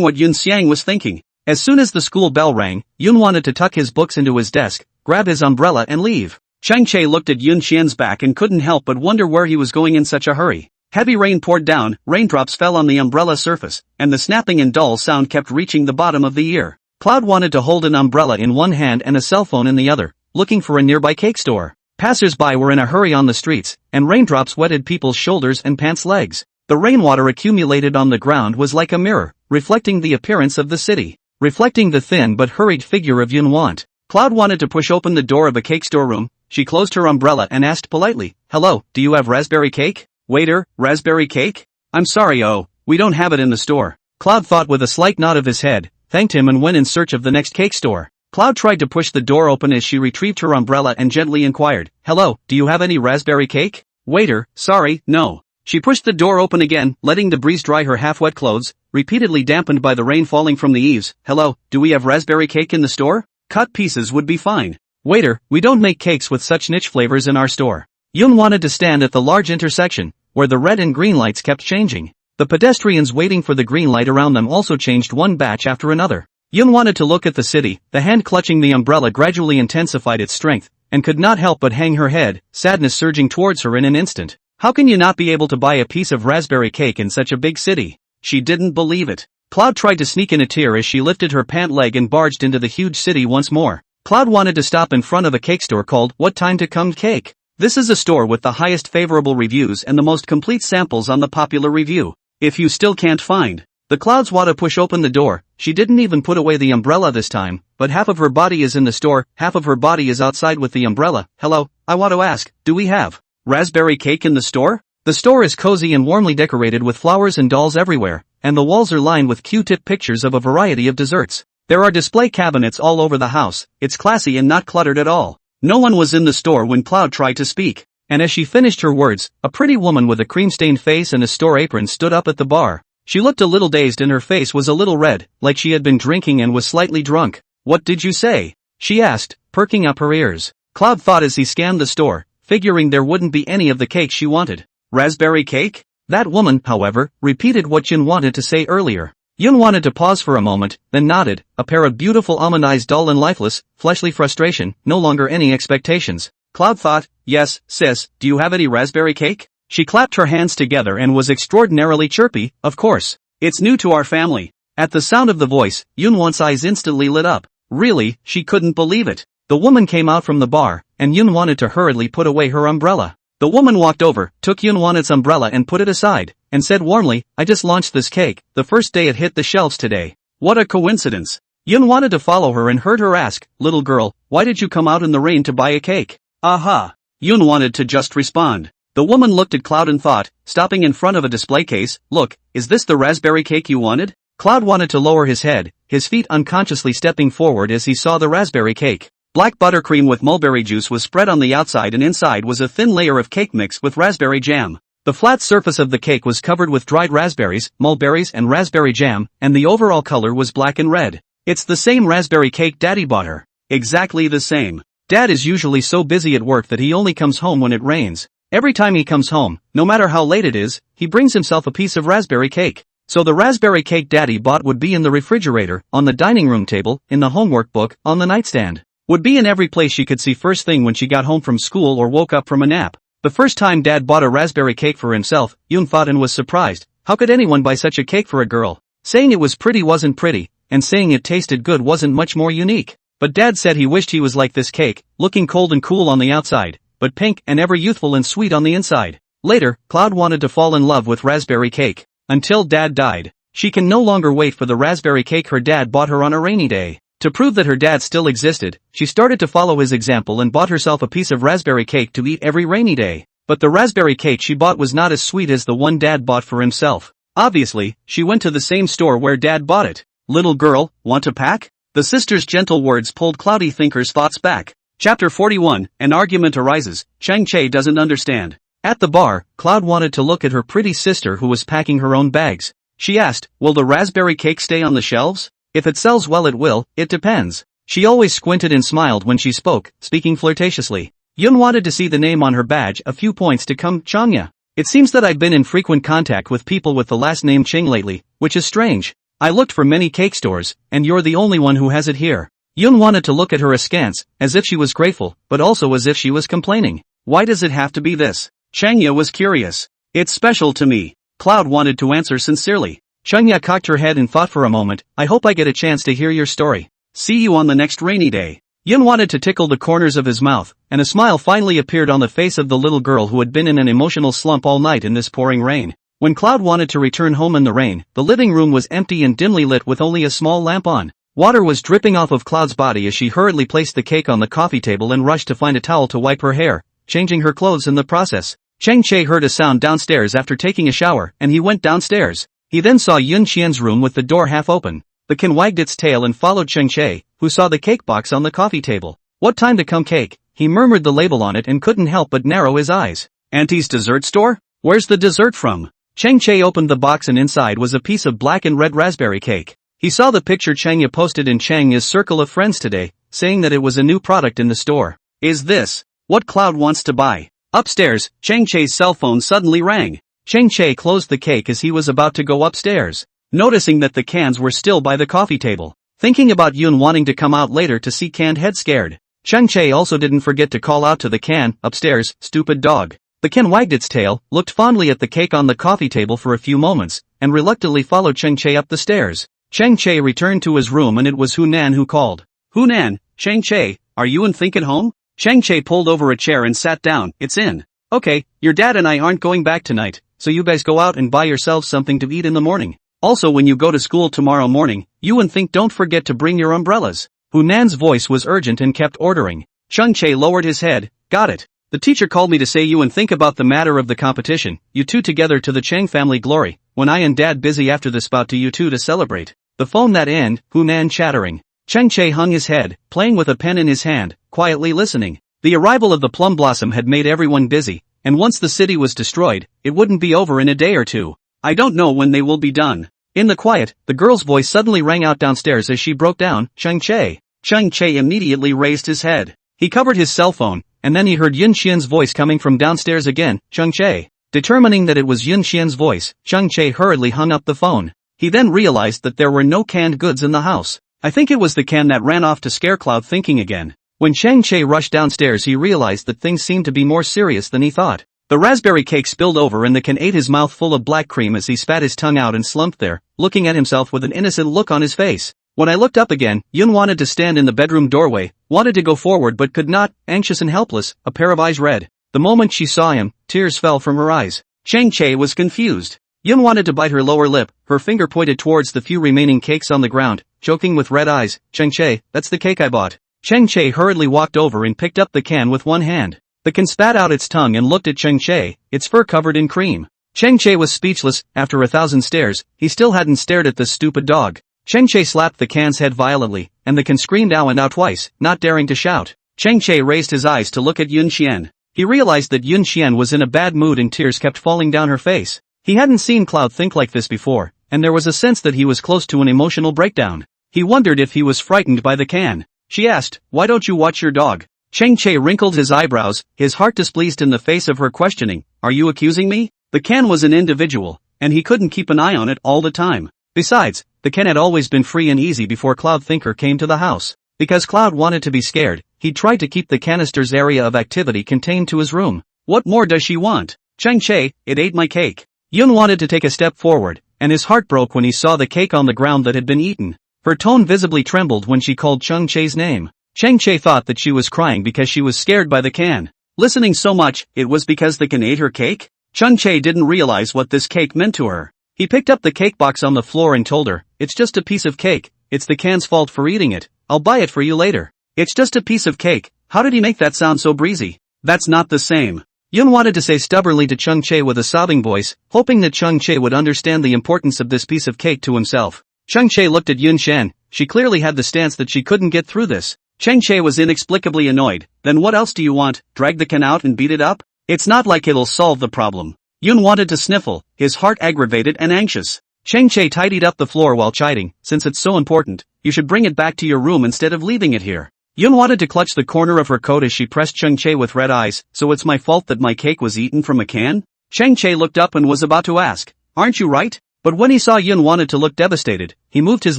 what Yun Xiang was thinking. As soon as the school bell rang, Yun wanted to tuck his books into his desk, grab his umbrella and leave. Chang-Che looked at Yun Xian's back and couldn't help but wonder where he was going in such a hurry. Heavy rain poured down, raindrops fell on the umbrella surface, and the snapping and dull sound kept reaching the bottom of the ear. Cloud wanted to hold an umbrella in one hand and a cell phone in the other, looking for a nearby cake store. Passers-by were in a hurry on the streets, and raindrops wetted people's shoulders and pants legs. The rainwater accumulated on the ground was like a mirror, reflecting the appearance of the city, reflecting the thin but hurried figure of Yun Want. Cloud wanted to push open the door of a cake store room. She closed her umbrella and asked politely, hello, do you have raspberry cake? Waiter, raspberry cake? I'm sorry, we don't have it in the store. Cloud thought with a slight nod of his head, thanked him and went in search of the next cake store. Cloud tried to push the door open as she retrieved her umbrella and gently inquired, hello, do you have any raspberry cake? Waiter, sorry, no. She pushed the door open again, letting the breeze dry her half-wet clothes, repeatedly dampened by the rain falling from the eaves. Hello, do we have raspberry cake in the store? Cut pieces would be fine. Waiter, we don't make cakes with such niche flavors in our store. Yun wanted to stand at the large intersection, where the red and green lights kept changing. The pedestrians waiting for the green light around them also changed one batch after another. Yun wanted to look at the city, the hand clutching the umbrella gradually intensified its strength, and could not help but hang her head, sadness surging towards her in an instant. How can you not be able to buy a piece of raspberry cake in such a big city? She didn't believe it. Cloud tried to sneak in a tear as she lifted her pant leg and barged into the huge city once more. Cloud wanted to stop in front of a cake store called What Time to Come Cake. This is a store with the highest favorable reviews and the most complete samples on the popular review. If you still can't find the Clouds want to push open the door, she didn't even put away the umbrella this time, but half of her body is in the store, half of her body is outside with the umbrella. Hello, I want to ask, do we have raspberry cake in the store? The store is cozy and warmly decorated with flowers and dolls everywhere, and the walls are lined with Q-tip pictures of a variety of desserts. There are display cabinets all over the house, it's classy and not cluttered at all. No one was in the store when Cloud tried to speak, and as she finished her words, a pretty woman with a cream-stained face and a store apron stood up at the bar. She looked a little dazed and her face was a little red, like she had been drinking and was slightly drunk. What did you say? She asked, perking up her ears. Cloud thought as he scanned the store, figuring there wouldn't be any of the cake she wanted. Raspberry cake? That woman, however, repeated what Yun wanted to say earlier. Yun wanted to pause for a moment, then nodded, a pair of beautiful almond eyes, dull and lifeless, fleshly frustration, no longer any expectations. Cloud thought, yes, sis, do you have any raspberry cake? She clapped her hands together and was extraordinarily chirpy, of course. It's new to our family. At the sound of the voice, Yunwan's eyes instantly lit up. Really, she couldn't believe it. The woman came out from the bar, and Yun wanted to hurriedly put away her umbrella. The woman walked over, took Yunwan's umbrella and put it aside, and said warmly, I just launched this cake, the first day it hit the shelves today. What a coincidence. Yun wanted to follow her and heard her ask, little girl, why did you come out in the rain to buy a cake? Aha. Yun wanted to just respond. The woman looked at Cloud and thought, stopping in front of a display case, look, is this the raspberry cake you wanted? Cloud wanted to lower his head, his feet unconsciously stepping forward as he saw the raspberry cake. Black buttercream with mulberry juice was spread on the outside and inside was a thin layer of cake mixed with raspberry jam. The flat surface of the cake was covered with dried raspberries, mulberries and raspberry jam, and the overall color was black and red. It's the same raspberry cake Daddy bought her. Exactly the same. Dad is usually so busy at work that he only comes home when it rains. Every time he comes home, no matter how late it is, he brings himself a piece of raspberry cake. So the raspberry cake Daddy bought would be in the refrigerator, on the dining room table, in the homework book, on the nightstand. Would be in every place she could see first thing when she got home from school or woke up from a nap. The first time Dad bought a raspberry cake for himself, Yun thought and was surprised. How could anyone buy such a cake for a girl? Saying it was pretty wasn't pretty, and saying it tasted good wasn't much more unique. But Dad said he wished he was like this cake, looking cold and cool on the outside, but pink and ever youthful and sweet on the inside. Later, Cloud wanted to fall in love with raspberry cake. Until Dad died. She can no longer wait for the raspberry cake her dad bought her on a rainy day. To prove that her dad still existed, she started to follow his example and bought herself a piece of raspberry cake to eat every rainy day. But the raspberry cake she bought was not as sweet as the one Dad bought for himself. Obviously, she went to the same store where Dad bought it. Little girl, want a pack? The sister's gentle words pulled Cloudy Thinker's thoughts back. Chapter 41, An argument arises. Chang Che doesn't understand. At the bar, Cloud wanted to look at her pretty sister who was packing her own bags. She asked, will the raspberry cake stay on the shelves? If it sells well it will, it depends. She always squinted and smiled when she spoke, speaking flirtatiously. Yun wanted to see the name on her badge, a few points to come, Changya. It seems that I've been in frequent contact with people with the last name Ching lately, which is strange. I looked for many cake stores, and you're the only one who has it here. Yun wanted to look at her askance, as if she was grateful, but also as if she was complaining. Why does it have to be this? Changya was curious. It's special to me. Cloud wanted to answer sincerely. Changya cocked her head and thought for a moment, I hope I get a chance to hear your story. See you on the next rainy day. Yun wanted to tickle the corners of his mouth, and a smile finally appeared on the face of the little girl who had been in an emotional slump all night in this pouring rain. When Cloud wanted to return home in the rain, the living room was empty and dimly lit with only a small lamp on. Water was dripping off of Cloud's body as she hurriedly placed the cake on the coffee table and rushed to find a towel to wipe her hair, changing her clothes in the process. Chang Che heard a sound downstairs after taking a shower, and he went downstairs. He then saw Yun Qian's room with the door half open. The can wagged its tail and followed Chang Che, who saw the cake box on the coffee table. What time to come cake? He murmured the label on it and couldn't help but narrow his eyes. Auntie's dessert store? Where's the dessert from? Chang Che opened the box and inside was a piece of black and red raspberry cake. He saw the picture Changya posted in Changya's circle of friends today, saying that it was a new product in the store. Is this what Cloud wants to buy? Upstairs, Chang Che's cell phone suddenly rang. Chang Che closed the cake as he was about to go upstairs, noticing that the cans were still by the coffee table. Thinking about Yun wanting to come out later to see Canned Head scared. Chang Che also didn't forget to call out to the can, upstairs, stupid dog. The can wagged its tail, looked fondly at the cake on the coffee table for a few moments, and reluctantly followed Chang Che up the stairs. Chang Che returned to his room and it was Hunan who called. Hunan, Chang Che, are you and Think at home? Chang Che pulled over a chair and sat down. It's in. Okay, your dad and I aren't going back tonight, so you guys go out and buy yourselves something to eat in the morning. Also when you go to school tomorrow morning, you and Think don't forget to bring your umbrellas. Hunan's voice was urgent and kept ordering. Chang Che lowered his head. Got it. The teacher called me to say you and Think about the matter of the competition, you two together to the Chang family glory, when I and Dad busy after this bout to you two to celebrate. The phone that end, Hunan chattering. Chang Che hung his head, playing with a pen in his hand, quietly listening. The arrival of the plum blossom had made everyone busy, and once the city was destroyed, it wouldn't be over in a day or two. I don't know when they will be done. In the quiet, the girl's voice suddenly rang out downstairs as she broke down, Chang Che. Che immediately raised his head. He covered his cell phone, and then he heard Yun Xian's voice coming from downstairs again. Che. Determining that it was Yun Xian's voice, Che hurriedly hung up the phone. He then realized that there were no canned goods in the house. I think it was the can that ran off to scare Cloud thinking again. When Che rushed downstairs, he realized that things seemed to be more serious than he thought. The raspberry cake spilled over and the can ate his mouth full of black cream as he spat his tongue out and slumped there, looking at himself with an innocent look on his face. When I looked up again, Yun wanted to stand in the bedroom doorway, wanted to go forward but could not, anxious and helpless, a pair of eyes red. The moment she saw him, tears fell from her eyes. Che was confused. Yun wanted to bite her lower lip, her finger pointed towards the few remaining cakes on the ground, choking with red eyes. Che, that's the cake I bought. Che hurriedly walked over and picked up the can with one hand. The can spat out its tongue and looked at Che, its fur covered in cream. Che was speechless. After 1,000 stares, he still hadn't stared at this stupid dog. Che slapped the can's head violently, and the can screamed ow and ow twice, not daring to shout. Che raised his eyes to look at Yun Xian. He realized that Yun Xian was in a bad mood and tears kept falling down her face. He hadn't seen Cloud think like this before, and there was a sense that he was close to an emotional breakdown. He wondered if he was frightened by the can. She asked, "Why don't you watch your dog?" Che wrinkled his eyebrows, his heart displeased in the face of her questioning. "Are you accusing me?" The can was an individual, and he couldn't keep an eye on it all the time. Besides, the can had always been free and easy before Cloud Thinker came to the house. Because Cloud wanted to be scared, he tried to keep the canister's area of activity contained to his room. What more does she want? Che, it ate my cake. Yun wanted to take a step forward, and his heart broke when he saw the cake on the ground that had been eaten. Her tone visibly trembled when she called Che's name. Che thought that she was crying because she was scared by the can. Listening so much, it was because the can ate her cake? Che didn't realize what this cake meant to her. He picked up the cake box on the floor and told her, "It's just a piece of cake, it's the can's fault for eating it, I'll buy it for you later." It's just a piece of cake. How did he make that sound so breezy? That's not the same. Yun wanted to say stubbornly to Che with a sobbing voice, hoping that Che would understand the importance of this piece of cake to himself. Che looked at Yun Xian. She clearly had the stance that she couldn't get through this. Che was inexplicably annoyed. "Then what else do you want? Drag the can out and beat it up? It's not like it'll solve the problem." Yun wanted to sniffle, his heart aggravated and anxious. Che tidied up the floor while chiding, "Since it's so important, you should bring it back to your room instead of leaving it here." Yun wanted to clutch the corner of her coat as she pressed Che with red eyes. "So it's my fault that my cake was eaten from a can?" Che looked up and was about to ask, "Aren't you right?" But when he saw Yun wanted to look devastated, he moved his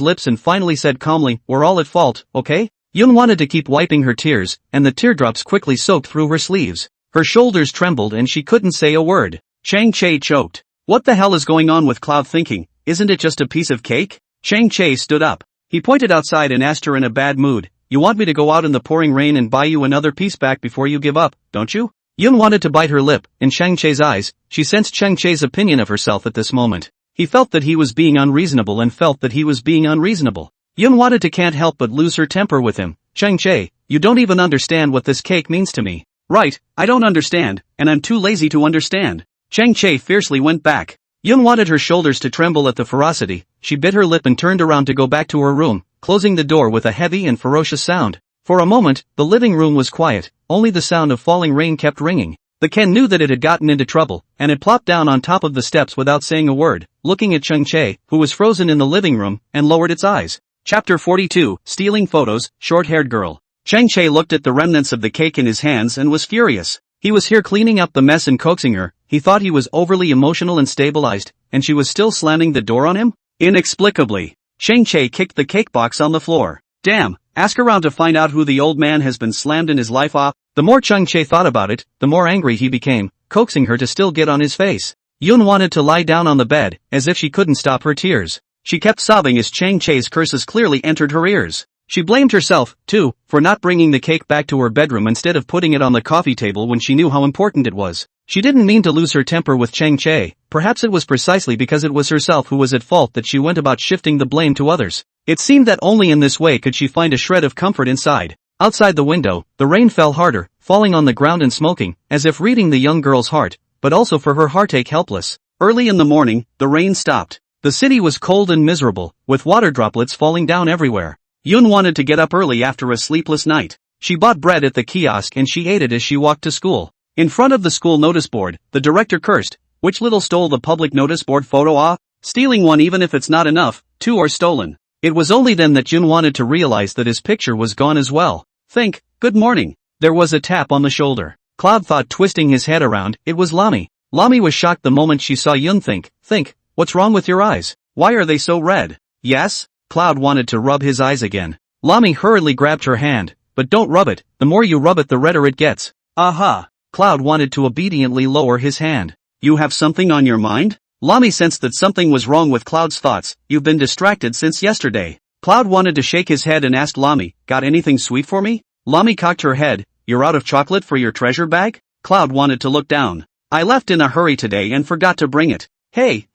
lips and finally said calmly, "We're all at fault, okay?" Yun wanted to keep wiping her tears, and the teardrops quickly soaked through her sleeves. Her shoulders trembled and she couldn't say a word. Che choked. What the hell is going on with Cloud thinking? Isn't it just a piece of cake? Che stood up. He pointed outside and asked her in a bad mood, "You want me to go out in the pouring rain and buy you another piece back before you give up, don't you?" Yun wanted to bite her lip. In Che's eyes, she sensed Che's opinion of herself at this moment. He felt that he was being unreasonable and felt that he was being unreasonable. Yun wanted to can't help but lose her temper with him. Che, you don't even understand what this cake means to me. Right, I don't understand, and I'm too lazy to understand. Che fiercely went back. Yun wanted her shoulders to tremble at the ferocity. She bit her lip and turned around to go back to her room, closing the door with a heavy and ferocious sound. For a moment, the living room was quiet, only the sound of falling rain kept ringing. The Ken knew that it had gotten into trouble, and it plopped down on top of the steps without saying a word, looking at Che, who was frozen in the living room, and lowered its eyes. Chapter 42, Stealing Photos, Short-Haired Girl. Che looked at the remnants of the cake in his hands and was furious. He was here cleaning up the mess and coaxing her. He thought he was overly emotional and stabilized, and she was still slamming the door on him? Inexplicably. Che kicked the cake box on the floor. Damn, ask around to find out who the old man has been slammed in his life off. The more Che thought about it, the more angry he became, coaxing her to still get on his face. Yun wanted to lie down on the bed, as if she couldn't stop her tears. She kept sobbing as Che's curses clearly entered her ears. She blamed herself, too, for not bringing the cake back to her bedroom instead of putting it on the coffee table when she knew how important it was. She didn't mean to lose her temper with Che. Perhaps it was precisely because it was herself who was at fault that she went about shifting the blame to others. It seemed that only in this way could she find a shred of comfort inside. Outside the window, the rain fell harder, falling on the ground and smoking, as if reading the young girl's heart, but also for her heartache helpless. Early in the morning, the rain stopped. The city was cold and miserable, with water droplets falling down everywhere. Yun wanted to get up early after a sleepless night. She bought bread at the kiosk and she ate it as she walked to school. In front of the school notice board, the director cursed. Which little stole the public notice board photo off? Stealing one even if it's not enough, two are stolen. It was only then that Yun wanted to realize that his picture was gone as well. Think, good morning. There was a tap on the shoulder. Cloud thought, twisting his head around, it was Lami. Lami was shocked the moment she saw Yun. Think, what's wrong with your eyes? Why are they so red? Yes? Cloud wanted to rub his eyes again. Lami hurriedly grabbed her hand, but don't rub it, the more you rub it the redder it gets. Aha! Cloud wanted to obediently lower his hand. You have something on your mind? Lami sensed that something was wrong with Cloud's thoughts. You've been distracted since yesterday. Cloud wanted to shake his head and asked Lami, got anything sweet for me? Lami cocked her head, you're out of chocolate for your treasure bag? Cloud wanted to look down. I left in a hurry today and forgot to bring it. Hey,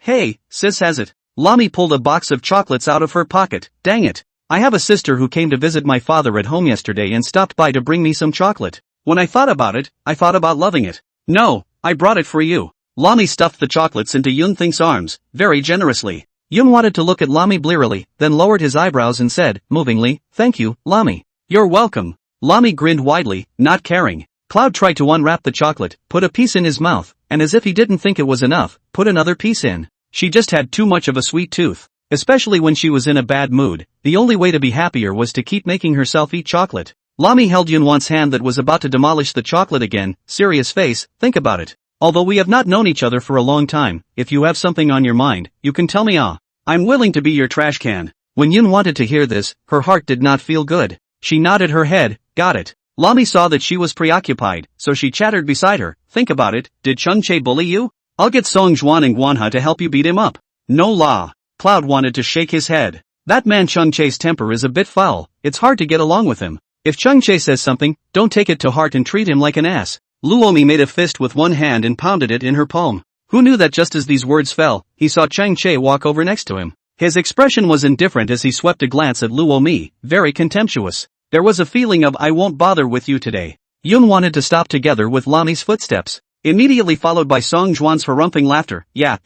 sis has it. Lami pulled a box of chocolates out of her pocket. Dang it. I have a sister who came to visit my father at home yesterday and stopped by to bring me some chocolate. When I thought about it, I thought about loving it. No, I brought it for you. Lami stuffed the chocolates into Yun-Think's arms, very generously. Yun wanted to look at Lami blearily, then lowered his eyebrows and said, movingly, thank you, Lami. You're welcome. Lami grinned widely, not caring. Cloud tried to unwrap the chocolate, put a piece in his mouth, and as if he didn't think it was enough, put another piece in. She just had too much of a sweet tooth. Especially when she was in a bad mood, the only way to be happier was to keep making herself eat chocolate. Lami held Yunwan's hand that was about to demolish the chocolate again, serious face, think about it. Although we have not known each other for a long time, if you have something on your mind, you can tell me. I'm willing to be your trash can. When Yun wanted to hear this, her heart did not feel good. She nodded her head, got it. Lami saw that she was preoccupied, so she chattered beside her, think about it, did Changchae bully you? I'll get Song Juan and Guanha to help you beat him up. No la. Cloud wanted to shake his head. That man Changchae's temper is a bit foul, it's hard to get along with him. If Changchae says something, don't take it to heart and treat him like an ass. Luomi made a fist with one hand and pounded it in her palm. Who knew that just as these words fell, he saw Changchae walk over next to him. His expression was indifferent as he swept a glance at Luomi, very contemptuous. There was a feeling of I won't bother with you today. Yun wanted to stop together with Lami's footsteps. Immediately followed by Song Juan's harumphing laughter. Yeah,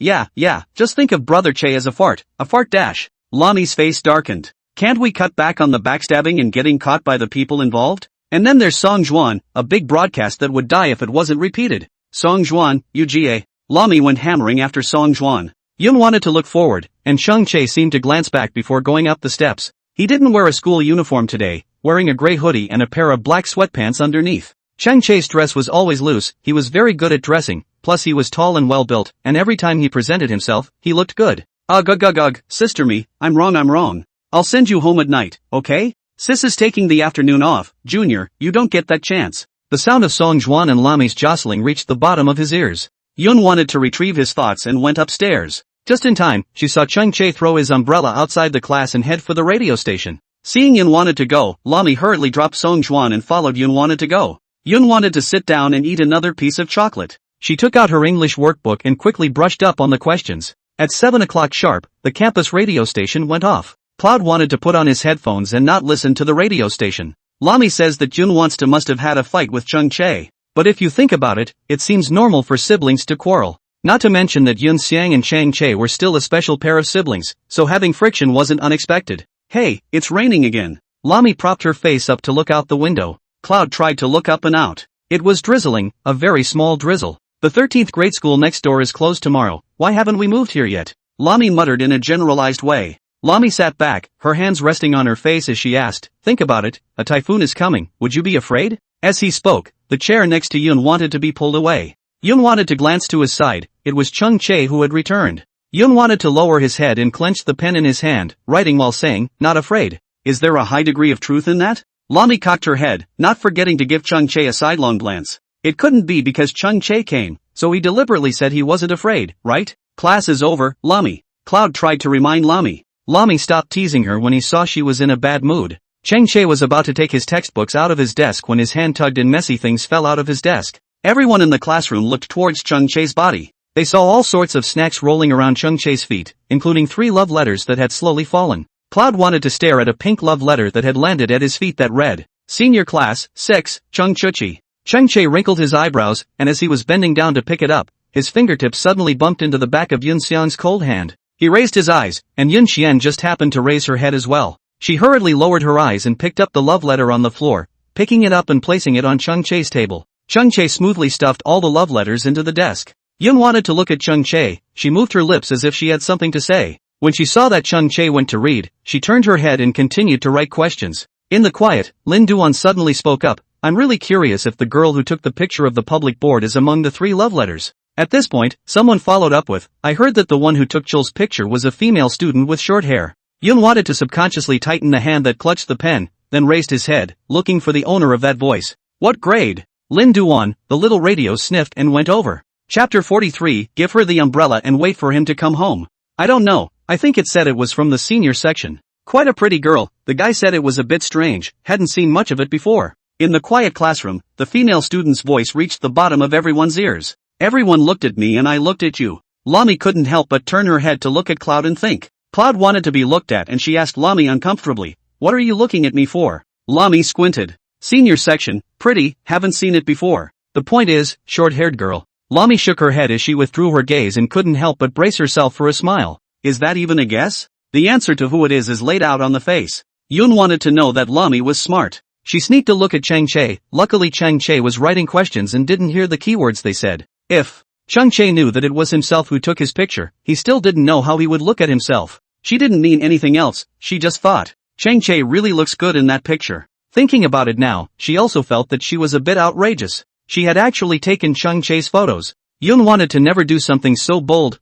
just think of Brother Che as a fart dash. Lami's face darkened. Can't we cut back on the backstabbing and getting caught by the people involved? And then there's Song Juan, a big broadcast that would die if it wasn't repeated. Song Juan, UGA. Lami went hammering after Song Juan. Yun wanted to look forward, and Changchae seemed to glance back before going up the steps. He didn't wear a school uniform today, wearing a gray hoodie and a pair of black sweatpants underneath. Changchae's dress was always loose, he was very good at dressing, plus he was tall and well built, and every time he presented himself, he looked good. Ugh, sister me, I'm wrong. I'll send you home at night, okay? Sis is taking the afternoon off, Junior, you don't get that chance. The sound of Song Juan and Lami's jostling reached the bottom of his ears. Yun wanted to retrieve his thoughts and went upstairs. Just in time, she saw Changchae throw his umbrella outside the class and head for the radio station. Seeing Yun wanted to go, Lami hurriedly dropped Song Juan and followed Yun wanted to go. Yun wanted to sit down and eat another piece of chocolate. She took out her English workbook and quickly brushed up on the questions. At 7 o'clock sharp, the campus radio station went off. Cloud wanted to put on his headphones and not listen to the radio station. Lami says that Yun must have had a fight with Changchae. But if you think about it, it seems normal for siblings to quarrel. Not to mention that Yun Xiang and Changchae were still a special pair of siblings, so having friction wasn't unexpected. Hey, it's raining again. Lami propped her face up to look out the window. Cloud tried to look up and out. It was drizzling, a very small drizzle. The 13th grade school next door is closed tomorrow, why haven't we moved here yet? Lami muttered in a generalized way. Lami sat back, her hands resting on her face as she asked, think about it, a typhoon is coming, would you be afraid? As he spoke, the chair next to Yun wanted to be pulled away. Yun wanted to glance to his side, it was Changchae who had returned. Yun wanted to lower his head and clenched the pen in his hand, writing while saying, not afraid. Is there a high degree of truth in that? Lami cocked her head, not forgetting to give Changchae a sidelong glance. It couldn't be because Changchae came, so he deliberately said he wasn't afraid, right? Class is over, Lami. Cloud tried to remind Lami. Lami stopped teasing her when he saw she was in a bad mood. Changchae was about to take his textbooks out of his desk when his hand tugged and messy things fell out of his desk. Everyone in the classroom looked towards Changchae's body. They saw all sorts of snacks rolling around Changchae's feet, including 3 love letters that had slowly fallen. Cloud wanted to stare at a pink love letter that had landed at his feet that read, Senior Class, 6, Changchuchi. Changchae wrinkled his eyebrows, and as he was bending down to pick it up, his fingertips suddenly bumped into the back of Yun Xian's cold hand. He raised his eyes, and Yun Xian just happened to raise her head as well. She hurriedly lowered her eyes and picked up the love letter on the floor, picking it up and placing it on Changchae's table. Changchae smoothly stuffed all the love letters into the desk. Yun wanted to look at Changchae, she moved her lips as if she had something to say. When she saw that Chung Chae went to read, she turned her head and continued to write questions. In the quiet, Lin Duan suddenly spoke up, "I'm really curious if the girl who took the picture of the public board is among the 3 love letters." At this point, someone followed up with, "I heard that the one who took Chul's picture was a female student with short hair." Yun wanted to subconsciously tighten the hand that clutched the pen, then raised his head, looking for the owner of that voice. "What grade?" Lin Duan, the little radio sniffed and went over. Chapter 43, Give her the umbrella and wait for him to come home. "I don't know, I think it said it was from the senior section. Quite a pretty girl, the guy said it was a bit strange, hadn't seen much of it before." In the quiet classroom, the female student's voice reached the bottom of everyone's ears. "Everyone looked at me and I looked at you." Lami couldn't help but turn her head to look at Cloud and think. Cloud wanted to be looked at and she asked Lami uncomfortably, "What are you looking at me for?" Lami squinted. "Senior section, pretty, haven't seen it before. The point is, short-haired girl." Lami shook her head as she withdrew her gaze and couldn't help but brace herself for a smile. Is that even a guess? The answer to who it is laid out on the face. Yun wanted to know that Lami was smart. She sneaked a look at Chang Chae. Luckily Chang Chae was writing questions and didn't hear the keywords they said. If Chang Chae knew that it was himself who took his picture, he still didn't know how he would look at himself. She didn't mean anything else, she just thought, Chang Chae really looks good in that picture. Thinking about it now, she also felt that she was a bit outrageous. She had actually taken Chang Chae's photos. Yun wanted to never do something so bold,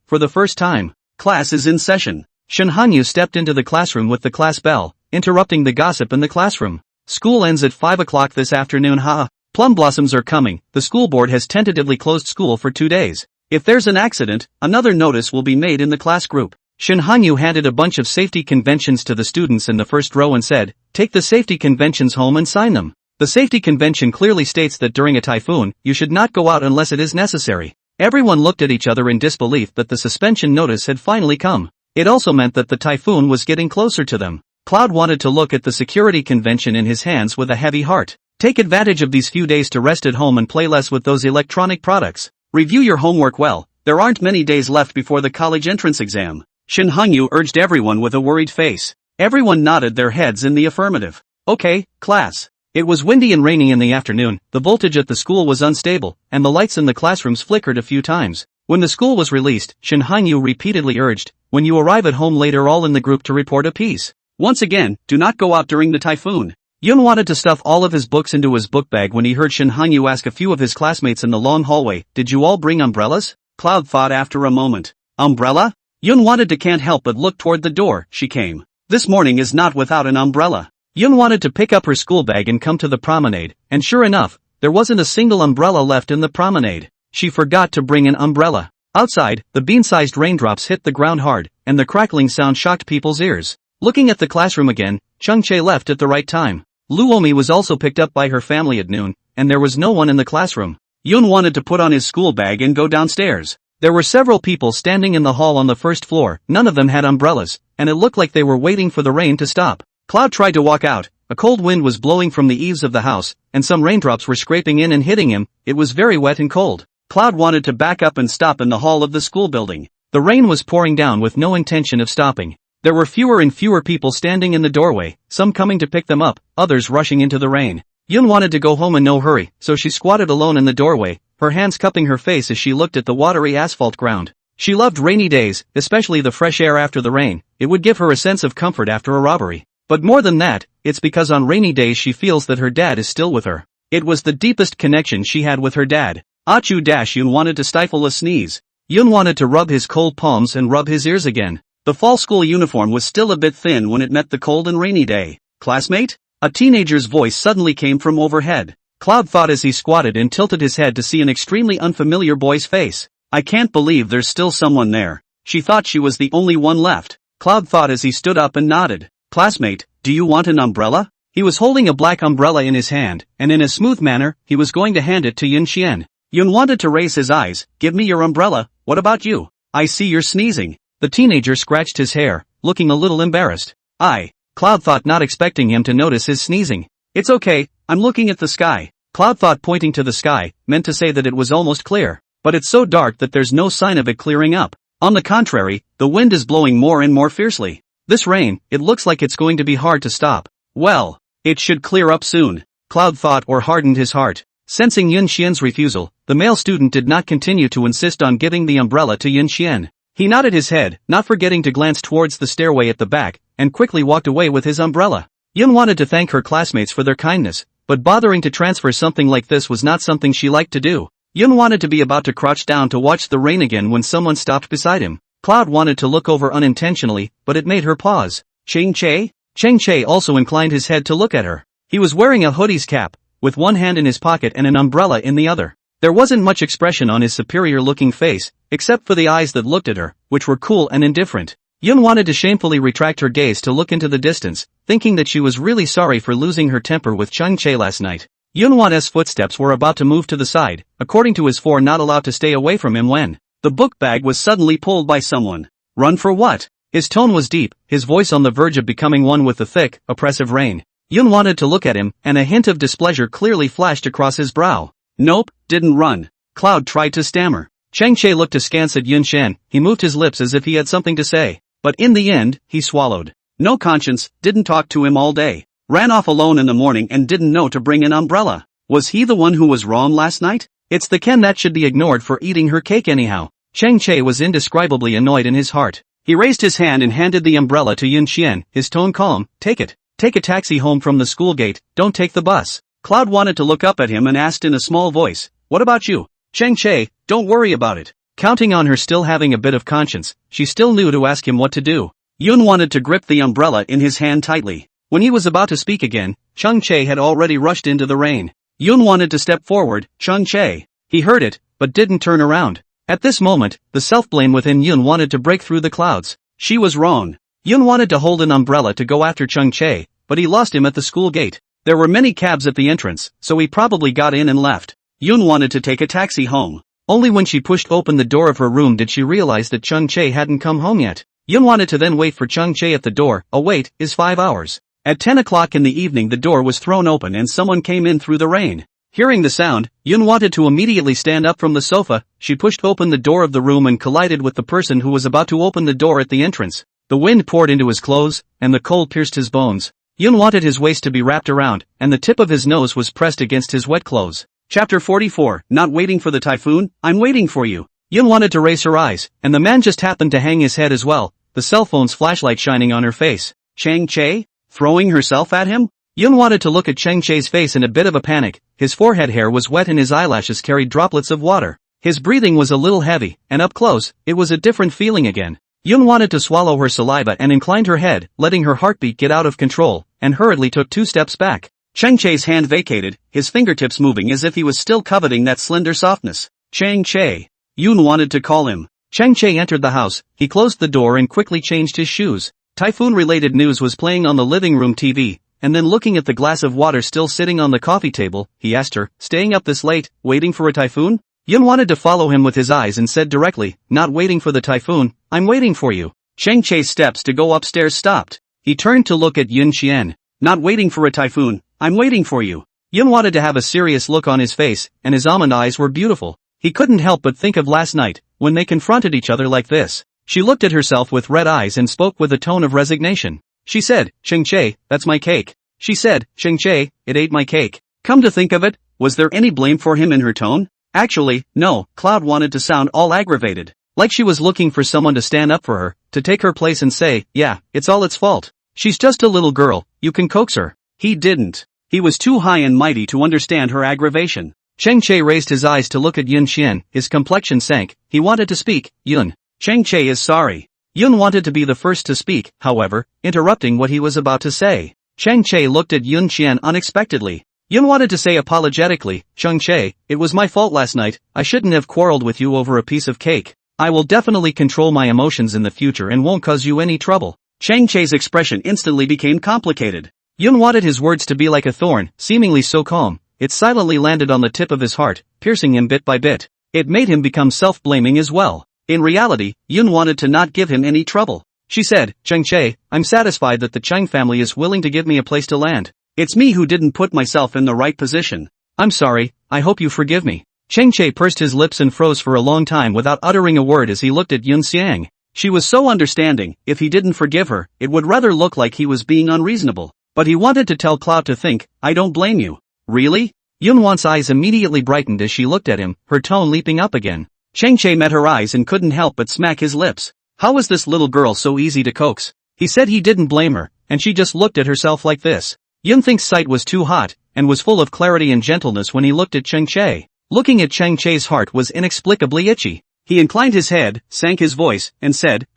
for the first time. Class is in session. Shen Hanyu stepped into the classroom with the class bell, interrupting the gossip in the classroom. School ends at 5 o'clock this afternoon, haha. Plum blossoms are coming. The school board has tentatively closed school for 2 days. If there's an accident, another notice will be made in the class group. Shen Hanyu handed a bunch of safety conventions to the students in the first row and said, take the safety conventions home and sign them. The safety convention clearly states that during a typhoon, you should not go out unless it is necessary. Everyone looked at each other in disbelief that the suspension notice had finally come. It also meant that the typhoon was getting closer to them. Cloud wanted to look at the security convention in his hands with a heavy heart. Take advantage of these few days to rest at home and play less with those electronic products. Review your homework well. There aren't many days left before the college entrance exam. Shen Hanyu urged everyone with a worried face. Everyone nodded their heads in the affirmative. Okay, class. It was windy and rainy in the afternoon, the voltage at the school was unstable, and the lights in the classrooms flickered a few times. When the school was released, Shen Hanyu repeatedly urged, when you arrive at home later all in the group to report a piece. Once again, do not go out during the typhoon. Yun wanted to stuff all of his books into his book bag when he heard Shen Hanyu ask a few of his classmates in the long hallway, did you all bring umbrellas? Cloud thought after a moment. Umbrella? Yun wanted to can't help but look toward the door, she came. This morning is not without an umbrella. Yun wanted to pick up her school bag and come to the promenade, and sure enough, there wasn't a single umbrella left in the promenade. She forgot to bring an umbrella. Outside, the bean-sized raindrops hit the ground hard, and the crackling sound shocked people's ears. Looking at the classroom again, Chung Chae left at the right time. Luomi was also picked up by her family at noon, and there was no one in the classroom. Yun wanted to put on his school bag and go downstairs. There were several people standing in the hall on the first floor, none of them had umbrellas, and it looked like they were waiting for the rain to stop. Cloud tried to walk out. A cold wind was blowing from the eaves of the house, and some raindrops were scraping in and hitting him. It was very wet and cold. Cloud wanted to back up and stop in the hall of the school building. The rain was pouring down with no intention of stopping. There were fewer and fewer people standing in the doorway, some coming to pick them up, others rushing into the rain. Yun wanted to go home in no hurry, so she squatted alone in the doorway, her hands cupping her face as she looked at the watery asphalt ground. She loved rainy days, especially the fresh air after the rain. It would give her a sense of comfort after a robbery. But more than that, it's because on rainy days she feels that her dad is still with her. It was the deepest connection she had with her dad. Yun wanted to stifle a sneeze. Yun wanted to rub his cold palms and rub his ears again. The fall school uniform was still a bit thin when it met the cold and rainy day. Classmate? A teenager's voice suddenly came from overhead. Cloud thought as he squatted and tilted his head to see an extremely unfamiliar boy's face. I can't believe there's still someone there. She thought she was the only one left. Cloud thought as he stood up and nodded. Classmate, do you want an umbrella? He was holding a black umbrella in his hand, and in a smooth manner, he was going to hand it to Yun Xian. Yun wanted to raise his eyes. Give me your umbrella, what about you? I see you're sneezing. The teenager scratched his hair, looking a little embarrassed. Cloud thought, not expecting him to notice his sneezing. It's okay, I'm looking at the sky. Cloud thought pointing to the sky, meant to say that it was almost clear. But it's so dark that there's no sign of it clearing up. On the contrary, the wind is blowing more and more fiercely. This rain, it looks like it's going to be hard to stop. Well, it should clear up soon. Cloud thought or hardened his heart. Sensing Yun Xian's refusal, the male student did not continue to insist on giving the umbrella to Yun Xian. He nodded his head, not forgetting to glance towards the stairway at the back, and quickly walked away with his umbrella. Yun wanted to thank her classmates for their kindness, but bothering to transfer something like this was not something she liked to do. Yun wanted to be about to crouch down to watch the rain again when someone stopped beside him. Cloud wanted to look over unintentionally, but it made her pause. Chang Che? Chang Che also inclined his head to look at her. He was wearing a hoodie's cap, with one hand in his pocket and an umbrella in the other. There wasn't much expression on his superior-looking face, except for the eyes that looked at her, which were cool and indifferent. Yun wanted to shamefully retract her gaze to look into the distance, thinking that she was really sorry for losing her temper with Chang Che last night. Yunhwan's footsteps were about to move to the side, according to his four not allowed to stay away from him when the book bag was suddenly pulled by someone. Run for what? His tone was deep, his voice on the verge of becoming one with the thick, oppressive rain. Yun wanted to look at him, and a hint of displeasure clearly flashed across his brow. Nope, didn't run. Cloud tried to stammer. Chang Che looked askance at Yun Shan, he moved his lips as if he had something to say. But in the end, he swallowed. No conscience, didn't talk to him all day. Ran off alone in the morning and didn't know to bring an umbrella. Was he the one who was wrong last night? It's the Ken that should be ignored for eating her cake anyhow. Chang Che was indescribably annoyed in his heart. He raised his hand and handed the umbrella to Yun Xian, his tone calm. Take it. Take a taxi home from the school gate, don't take the bus. Cloud wanted to look up at him and asked in a small voice, what about you? Chang Che, don't worry about it. Counting on her still having a bit of conscience, she still knew to ask him what to do. Yun wanted to grip the umbrella in his hand tightly. When he was about to speak again, Chang Che had already rushed into the rain. Yun wanted to step forward, Chang Che. He heard it, but didn't turn around. At this moment, the self-blame within Yun wanted to break through the clouds. She was wrong. Yun wanted to hold an umbrella to go after Chang Che, but he lost him at the school gate. There were many cabs at the entrance, so he probably got in and left. Yun wanted to take a taxi home. Only when she pushed open the door of her room did she realize that Chang Che hadn't come home yet. Yun wanted to then wait for Chang Che at the door. A wait is 5 hours. At 10 o'clock in the evening the door was thrown open and someone came in through the rain. Hearing the sound, Yun wanted to immediately stand up from the sofa. She pushed open the door of the room and collided with the person who was about to open the door at the entrance. The wind poured into his clothes, and the cold pierced his bones. Yun wanted his waist to be wrapped around, and the tip of his nose was pressed against his wet clothes. Chapter 44, Not waiting for the typhoon, I'm waiting for you. Yun wanted to raise her eyes, and the man just happened to hang his head as well, the cell phone's flashlight shining on her face. Chang Che? Throwing herself at him? Yun wanted to look at Chang Che's face in a bit of a panic. His forehead hair was wet and his eyelashes carried droplets of water. His breathing was a little heavy, and up close, it was a different feeling again. Yun wanted to swallow her saliva and inclined her head, letting her heartbeat get out of control, and hurriedly took 2 steps back. Chang Che's hand vacated, his fingertips moving as if he was still coveting that slender softness. Chang Che. Yun wanted to call him. Chang Che entered the house, he closed the door and quickly changed his shoes. Typhoon-related news was playing on the living room TV, and then looking at the glass of water still sitting on the coffee table, he asked her, staying up this late, waiting for a typhoon? Yun wanted to follow him with his eyes and said directly, not waiting for the typhoon, I'm waiting for you. Chang Che's steps to go upstairs stopped. He turned to look at Yun Xian. Not waiting for a typhoon, I'm waiting for you. Yun wanted to have a serious look on his face, and his almond eyes were beautiful. He couldn't help but think of last night, when they confronted each other like this. She looked at herself with red eyes and spoke with a tone of resignation. She said, Chang Che, that's my cake. She said, Chang Che, it ate my cake. Come to think of it, was there any blame for him in her tone? Actually, no. Cloud wanted to sound all aggravated. Like she was looking for someone to stand up for her, to take her place and say, yeah, it's all its fault. She's just a little girl, you can coax her. He didn't. He was too high and mighty to understand her aggravation. Chang Che raised his eyes to look at Yun Xian, his complexion sank, he wanted to speak, Yun. Chang Che is sorry. Yun wanted to be the first to speak, however, interrupting what he was about to say. Chang Che looked at Yun Xian unexpectedly. Yun wanted to say apologetically, Chang Che, it was my fault last night, I shouldn't have quarreled with you over a piece of cake. I will definitely control my emotions in the future and won't cause you any trouble. Chang Che's expression instantly became complicated. Yun wanted his words to be like a thorn, seemingly so calm, it silently landed on the tip of his heart, piercing him bit by bit. It made him become self-blaming as well. In reality, Yun wanted to not give him any trouble. She said, Chang Che, I'm satisfied that the Chang family is willing to give me a place to land. It's me who didn't put myself in the right position. I'm sorry, I hope you forgive me. Chang Che pursed his lips and froze for a long time without uttering a word as he looked at Yun Xiang. She was so understanding, if he didn't forgive her, it would rather look like he was being unreasonable. But he wanted to tell Cloud to think, I don't blame you. Really? Yun Wan's eyes immediately brightened as she looked at him, her tone leaping up again. Cheng Che met her eyes and couldn't help but smack his lips. How was this little girl so easy to coax? He said he didn't blame her, and she just looked at herself like this. Yun Think's sight was too hot, and was full of clarity and gentleness when he looked at Cheng Che. Looking at Cheng Che's heart was inexplicably itchy. He inclined his head, sank his voice, and said,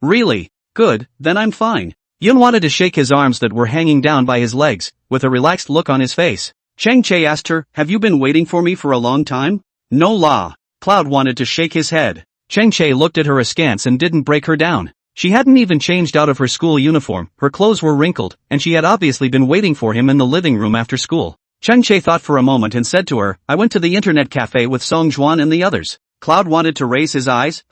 really? Good, then I'm fine. Yun wanted to shake his arms that were hanging down by his legs, with a relaxed look on his face. Cheng Che asked her, have you been waiting for me for a long time? No la. Cloud wanted to shake his head. Cheng Che looked at her askance and didn't break her down. She hadn't even changed out of her school uniform, her clothes were wrinkled, and she had obviously been waiting for him in the living room after school. Cheng Che thought for a moment and said to her, I went to the internet cafe with Song Juan and the others. Cloud wanted to raise his eyes,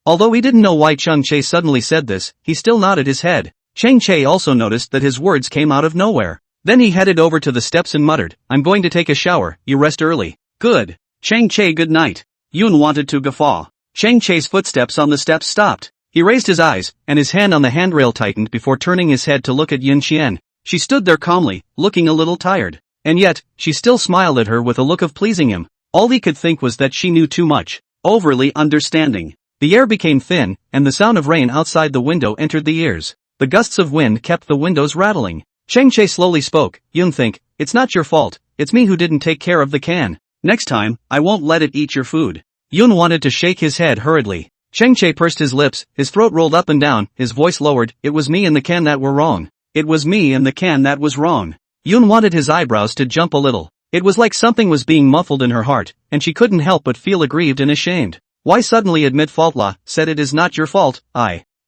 Although he didn't know why Cheng Che suddenly said this, he still nodded his head. Cheng Che also noticed that his words came out of nowhere. Then he headed over to the steps and muttered, I'm going to take a shower, you rest early. Good. Cheng Che good night. Yun wanted to guffaw. Cheng Che's footsteps on the steps stopped. He raised his eyes, and his hand on the handrail tightened before turning his head to look at Yun Qian. She stood there calmly, looking a little tired. And yet, she still smiled at her with a look of pleasing him. All he could think was that she knew too much. Overly understanding. The air became thin, and the sound of rain outside the window entered the ears. The gusts of wind kept the windows rattling. Cheng Che slowly spoke, Yun Think, it's not your fault, it's me who didn't take care of the can. Next time, I won't let it eat your food. Yun wanted to shake his head hurriedly. Cheng Che pursed his lips, his throat rolled up and down, his voice lowered, it was me and the can that were wrong. It was me and the can that was wrong. Yun wanted his eyebrows to jump a little. It was like something was being muffled in her heart, and she couldn't help but feel aggrieved and ashamed. Why suddenly admit fault? La said it is not your fault,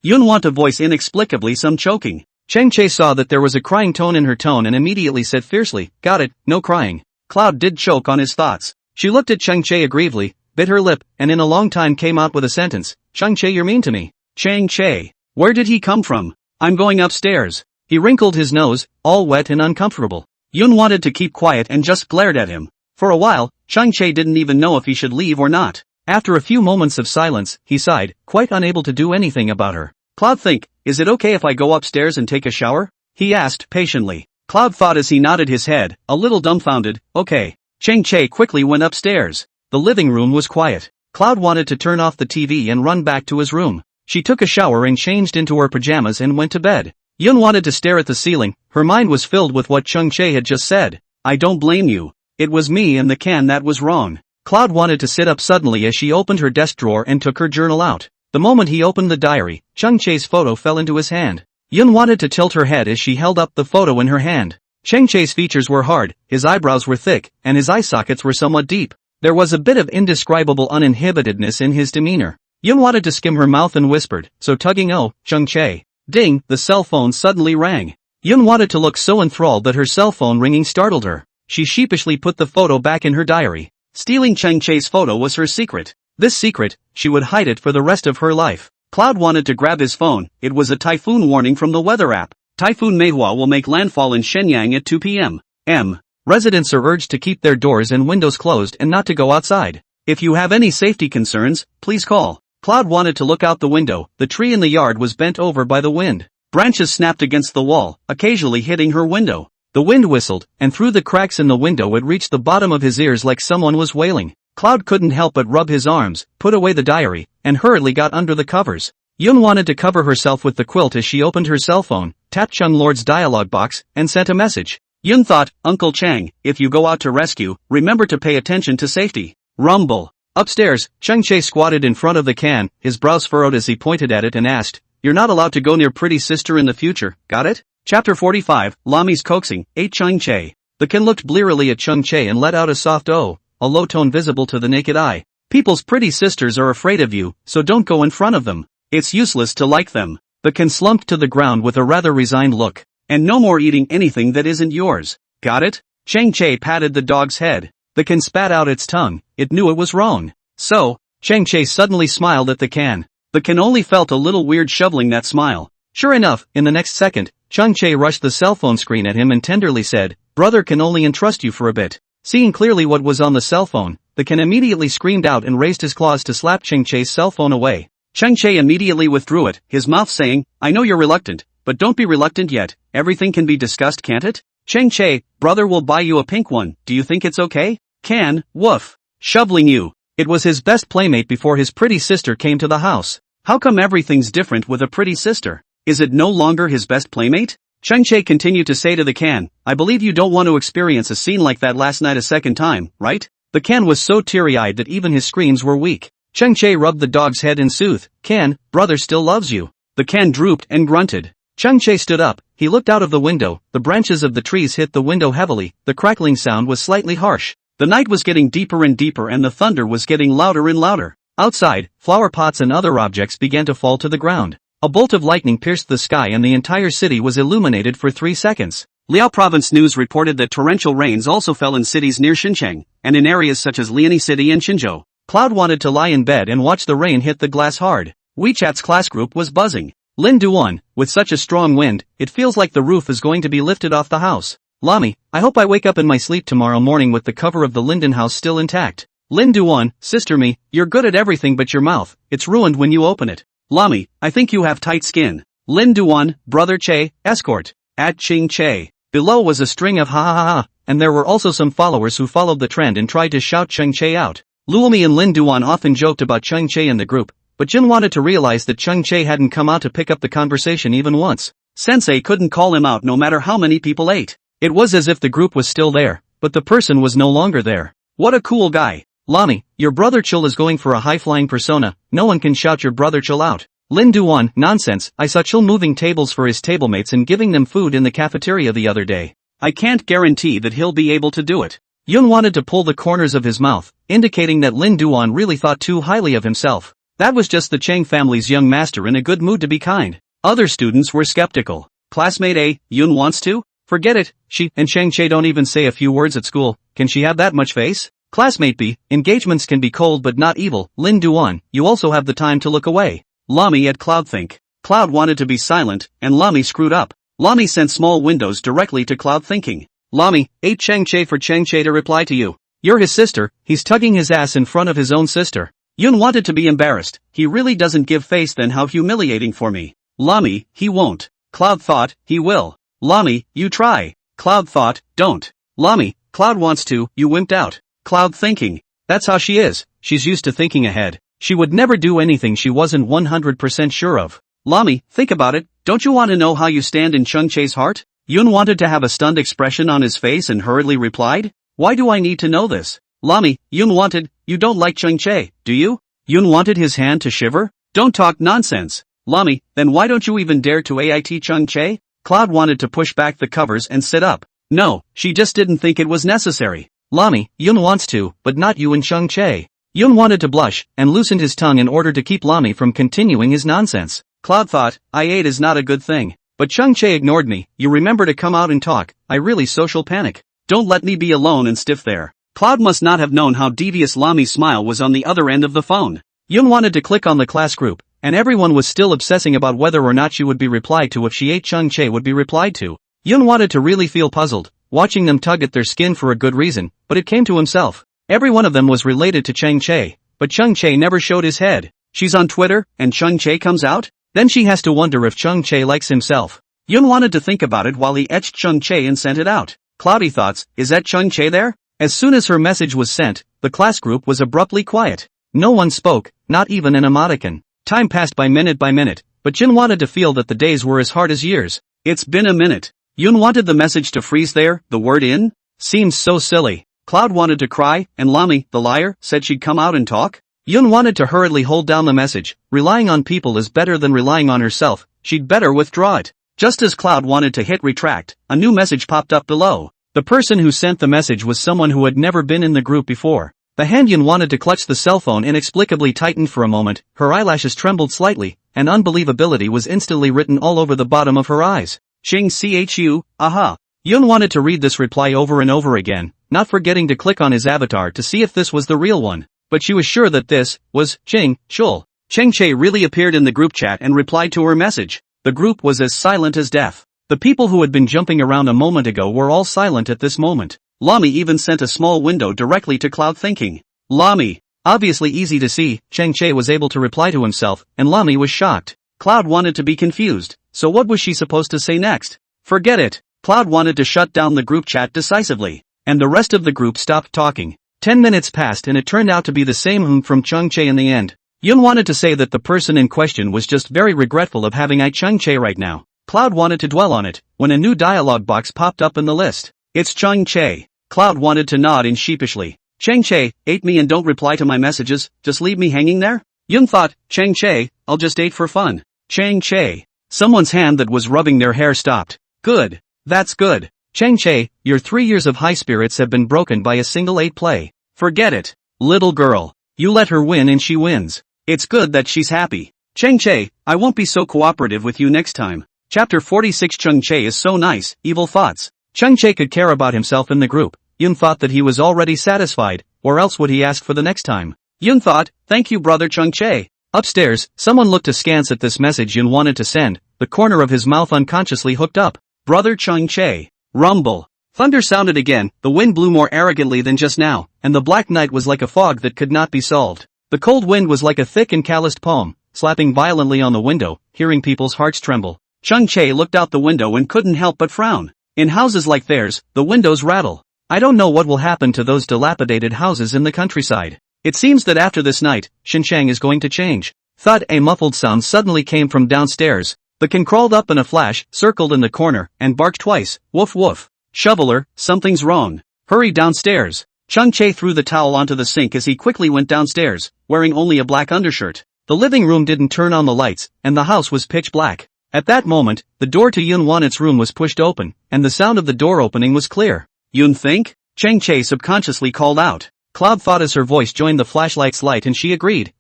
Yun want to voice inexplicably some choking. Cheng Che saw that there was a crying tone in her tone and immediately said fiercely, got it, no crying. Cloud did choke on his thoughts. She looked at Cheng Che aggrievedly, bit her lip, and in a long time came out with a sentence, Cheng Che you're mean to me. Cheng Che. Where did he come from? I'm going upstairs. He wrinkled his nose, all wet and uncomfortable. Yun wanted to keep quiet and just glared at him. For a while, Cheng Che didn't even know if he should leave or not. After a few moments of silence, he sighed, quite unable to do anything about her. Cloud Think, is it okay if I go upstairs and take a shower? He asked patiently. Cloud thought as he nodded his head, a little dumbfounded, okay. Cheng Che quickly went upstairs. The living room was quiet. Cloud wanted to turn off the TV and run back to his room. She took a shower and changed into her pajamas and went to bed. Yun wanted to stare at the ceiling, her mind was filled with what Cheng Che had just said. I don't blame you. It was me and the can that was wrong. Cloud wanted to sit up suddenly as she opened her desk drawer and took her journal out. The moment he opened the diary, Cheng Che's photo fell into his hand. Yun wanted to tilt her head as she held up the photo in her hand. Cheng Che's features were hard, his eyebrows were thick, and his eye sockets were somewhat deep. There was a bit of indescribable uninhibitedness in his demeanor. Yun wanted to skim her mouth and whispered, so tugging Cheng Che. Ding, the cell phone suddenly rang. Yun wanted to look so enthralled that her cell phone ringing startled her. She sheepishly put the photo back in her diary. Stealing Cheng Che's photo was her secret. This secret, she would hide it for the rest of her life. Cloud wanted to grab his phone, it was a typhoon warning from the weather app. Typhoon Manhwa will make landfall in Shenyang at 2 p.m. Residents are urged to keep their doors and windows closed and not to go outside. If you have any safety concerns, please call. Cloud wanted to look out the window, the tree in the yard was bent over by the wind. Branches snapped against the wall, occasionally hitting her window. The wind whistled, and through the cracks in the window it reached the bottom of his ears like someone was wailing. Cloud couldn't help but rub his arms, put away the diary, and hurriedly got under the covers. Yun wanted to cover herself with the quilt as she opened her cell phone, tapped Chung Lord's dialogue box, and sent a message. Yun thought, Uncle Chang, if you go out to rescue, remember to pay attention to safety. Rumble. Upstairs, Cheng Che squatted in front of the can, his brows furrowed as he pointed at it and asked, you're not allowed to go near pretty sister in the future, got it? Chapter 45, Lami's coaxing, 8 Cheng Che. The can looked blearily at Cheng Che and let out a soft oh, a low tone visible to the naked eye. People's pretty sisters are afraid of you, so don't go in front of them. It's useless to like them. The can slumped to the ground with a rather resigned look. And no more eating anything that isn't yours. Got it? Cheng Che patted the dog's head. The can spat out its tongue, it knew it was wrong. So, Cheng Che suddenly smiled at the can. The can only felt a little weird shoveling that smile. Sure enough, in the next second, Cheng Che rushed the cell phone screen at him and tenderly said, brother can only entrust you for a bit. Seeing clearly what was on the cell phone, the can immediately screamed out and raised his claws to slap Cheng Che's cell phone away. Cheng Che immediately withdrew it, his mouth saying, I know you're reluctant, but don't be reluctant yet, everything can be discussed can't it? Cheng Che, brother will buy you a pink one, do you think it's okay? Can, woof. Shoveling you. It was his best playmate before his pretty sister came to the house. How come everything's different with a pretty sister? Is it no longer his best playmate? Chang-che continued to say to the can, I believe you don't want to experience a scene like that last night a second time, right? The can was so teary-eyed that even his screams were weak. Chang-che rubbed the dog's head and soothed, Can, brother still loves you. The can drooped and grunted. Chang-che stood up, he looked out of the window, the branches of the trees hit the window heavily, the crackling sound was slightly harsh. The night was getting deeper and deeper and the thunder was getting louder and louder. Outside, flower pots and other objects began to fall to the ground. A bolt of lightning pierced the sky and the entire city was illuminated for 3 seconds. Liao Province News reported that torrential rains also fell in cities near Xinjiang, and in areas such as Liani City and Xinzhou. Cloud wanted to lie in bed and watch the rain hit the glass hard. WeChat's class group was buzzing. Lin Duan, with such a strong wind, it feels like the roof is going to be lifted off the house. Lami, I hope I wake up in my sleep tomorrow morning with the cover of the Linden house still intact. Lin Duan, sister me, you're good at everything but your mouth, it's ruined when you open it. Lami, I think you have tight skin. Lin Duan, brother Che, escort. At Ching Che. Below was a string of ha ha ha ha, and there were also some followers who followed the trend and tried to shout Cheng Che out. Luomi and Lin Duan often joked about Cheng Che in the group, but Jin wanted to realize that Cheng Che hadn't come out to pick up the conversation even once. Sensei couldn't call him out no matter how many people ate. It was as if the group was still there, but the person was no longer there. What a cool guy. Lami, your brother Chul is going for a high-flying persona, no one can shout your brother Chul out. Lin Duan, nonsense, I saw Chul moving tables for his tablemates and giving them food in the cafeteria the other day. I can't guarantee that he'll be able to do it. Yun wanted to pull the corners of his mouth, indicating that Lin Duan really thought too highly of himself. That was just the Chang family's young master in a good mood to be kind. Other students were skeptical. Classmate A, Yun wants to? Forget it, she and Chang Che don't even say a few words at school, can she have that much face? Classmate B, engagements can be cold but not evil. Lin Duan, you also have the time to look away. Lami at Cloud think. Cloud wanted to be silent, and Lami screwed up. Lami sent small windows directly to Cloud thinking. Lami, ate Chang Che for Chang Che to reply to you. You're his sister, he's tugging his ass in front of his own sister. Yun wanted to be embarrassed, he really doesn't give face then how humiliating for me. Lami, he won't. Cloud thought, he will. Lami, you try. Cloud thought, don't. Lami, Cloud wants to, you wimped out. Cloud thinking. That's how she is, she's used to thinking ahead. She would never do anything she wasn't 100% sure of. Lami, think about it, don't you want to know how you stand in Cheng Che's heart? Yun wanted to have a stunned expression on his face and hurriedly replied, why do I need to know this? Lami, Yun wanted, you don't like Cheng Che, do you? Yun wanted his hand to shiver? Don't talk nonsense. Lami, then why don't you even dare to AIT Cheng Che? Cloud wanted to push back the covers and sit up. No, she just didn't think it was necessary. Lami, Yun wants to, but not you and Cheng Che. Yun wanted to blush, and loosened his tongue in order to keep Lami from continuing his nonsense. Cloud thought, I ate is not a good thing. But Cheng Che ignored me, you remember to come out and talk, I really social panic. Don't let me be alone and stiff there. Cloud must not have known how devious Lami's smile was on the other end of the phone. Yun wanted to click on the class group, and everyone was still obsessing about whether or not she would be replied to if she ate Cheng Che would be replied to. Yun wanted to really feel puzzled, watching them tug at their skin for a good reason, but it came to himself. Every one of them was related to Cheng Che, but Cheng Che never showed his head. She's on Twitter, and Cheng Che comes out? Then she has to wonder if Cheng Che likes himself. Yun wanted to think about it while he etched Cheng Che and sent it out. Cloudy thoughts, is that Cheng Che there? As soon as her message was sent, the class group was abruptly quiet. No one spoke, not even an emoticon. Time passed by minute, but Jin wanted to feel that the days were as hard as years. It's been a minute. Yun wanted the message to freeze there, the word in? Seems so silly. Cloud wanted to cry, and Lami, the liar, said she'd come out and talk? Yun wanted to hurriedly hold down the message. Relying on people is better than relying on herself, she'd better withdraw it. Just as Cloud wanted to hit retract, a new message popped up below. The person who sent the message was someone who had never been in the group before. The hand Yun wanted to clutch the cell phone inexplicably tightened for a moment, her eyelashes trembled slightly, and unbelievability was instantly written all over the bottom of her eyes. Ching Chu, aha. Yun wanted to read this reply over and over again, not forgetting to click on his avatar to see if this was the real one. But she was sure that this was Ching Shul. Cheng Che really appeared in the group chat and replied to her message. The group was as silent as death. The people who had been jumping around a moment ago were all silent at this moment. Lami even sent a small window directly to Cloud thinking. Lami. Obviously easy to see, Cheng Che was able to reply to himself, and Lami was shocked. Cloud wanted to be confused, so what was she supposed to say next? Forget it. Cloud wanted to shut down the group chat decisively, and the rest of the group stopped talking. 10 minutes passed and it turned out to be the same from Chung Chae in the end. Yun wanted to say that the person in question was just very regretful of having Chung Chae right now. Cloud wanted to dwell on it, when a new dialogue box popped up in the list. It's Chung Chae. Cloud wanted to nod in sheepishly. Chung Chae, ate me and don't reply to my messages, just leave me hanging there? Yun thought, Chung Chae, I'll just ate for fun. Chung Chae. Someone's hand that was rubbing their hair stopped. Good. That's good. Chung Chae, your 3 years of high spirits have been broken by a single 8 play. Forget it. Little girl. You let her win and she wins. It's good that she's happy. Chung Chae, I won't be so cooperative with you next time. Chapter 46 Chung Chae is so nice, evil thoughts. Chung Chae could care about himself in the group. Yun thought that he was already satisfied, or else would he ask for the next time. Yun thought, thank you brother Chung Chae. Upstairs, someone looked askance at this message Yun wanted to send, the corner of his mouth unconsciously hooked up. Brother Chung Chae. Rumble. Thunder sounded again, the wind blew more arrogantly than just now, and the black night was like a fog that could not be solved. The cold wind was like a thick and calloused palm, slapping violently on the window, hearing people's hearts tremble. Chung Chae looked out the window and couldn't help but frown. In houses like theirs, the windows rattle. I don't know what will happen to those dilapidated houses in the countryside. It seems that after this night, Xinjiang is going to change. Thud, a muffled sound suddenly came from downstairs. The can crawled up in a flash, circled in the corner, and barked twice. Woof woof. Shoveler, something's wrong. Hurry downstairs. Chung Chae threw the towel onto the sink as he quickly went downstairs, wearing only a black undershirt. The living room didn't turn on the lights, and the house was pitch black. At that moment, the door to Yun Wanet's room was pushed open, and the sound of the door opening was clear. Yun think? Chung Chae subconsciously called out. Cloud thought as her voice joined the flashlight's light and she agreed.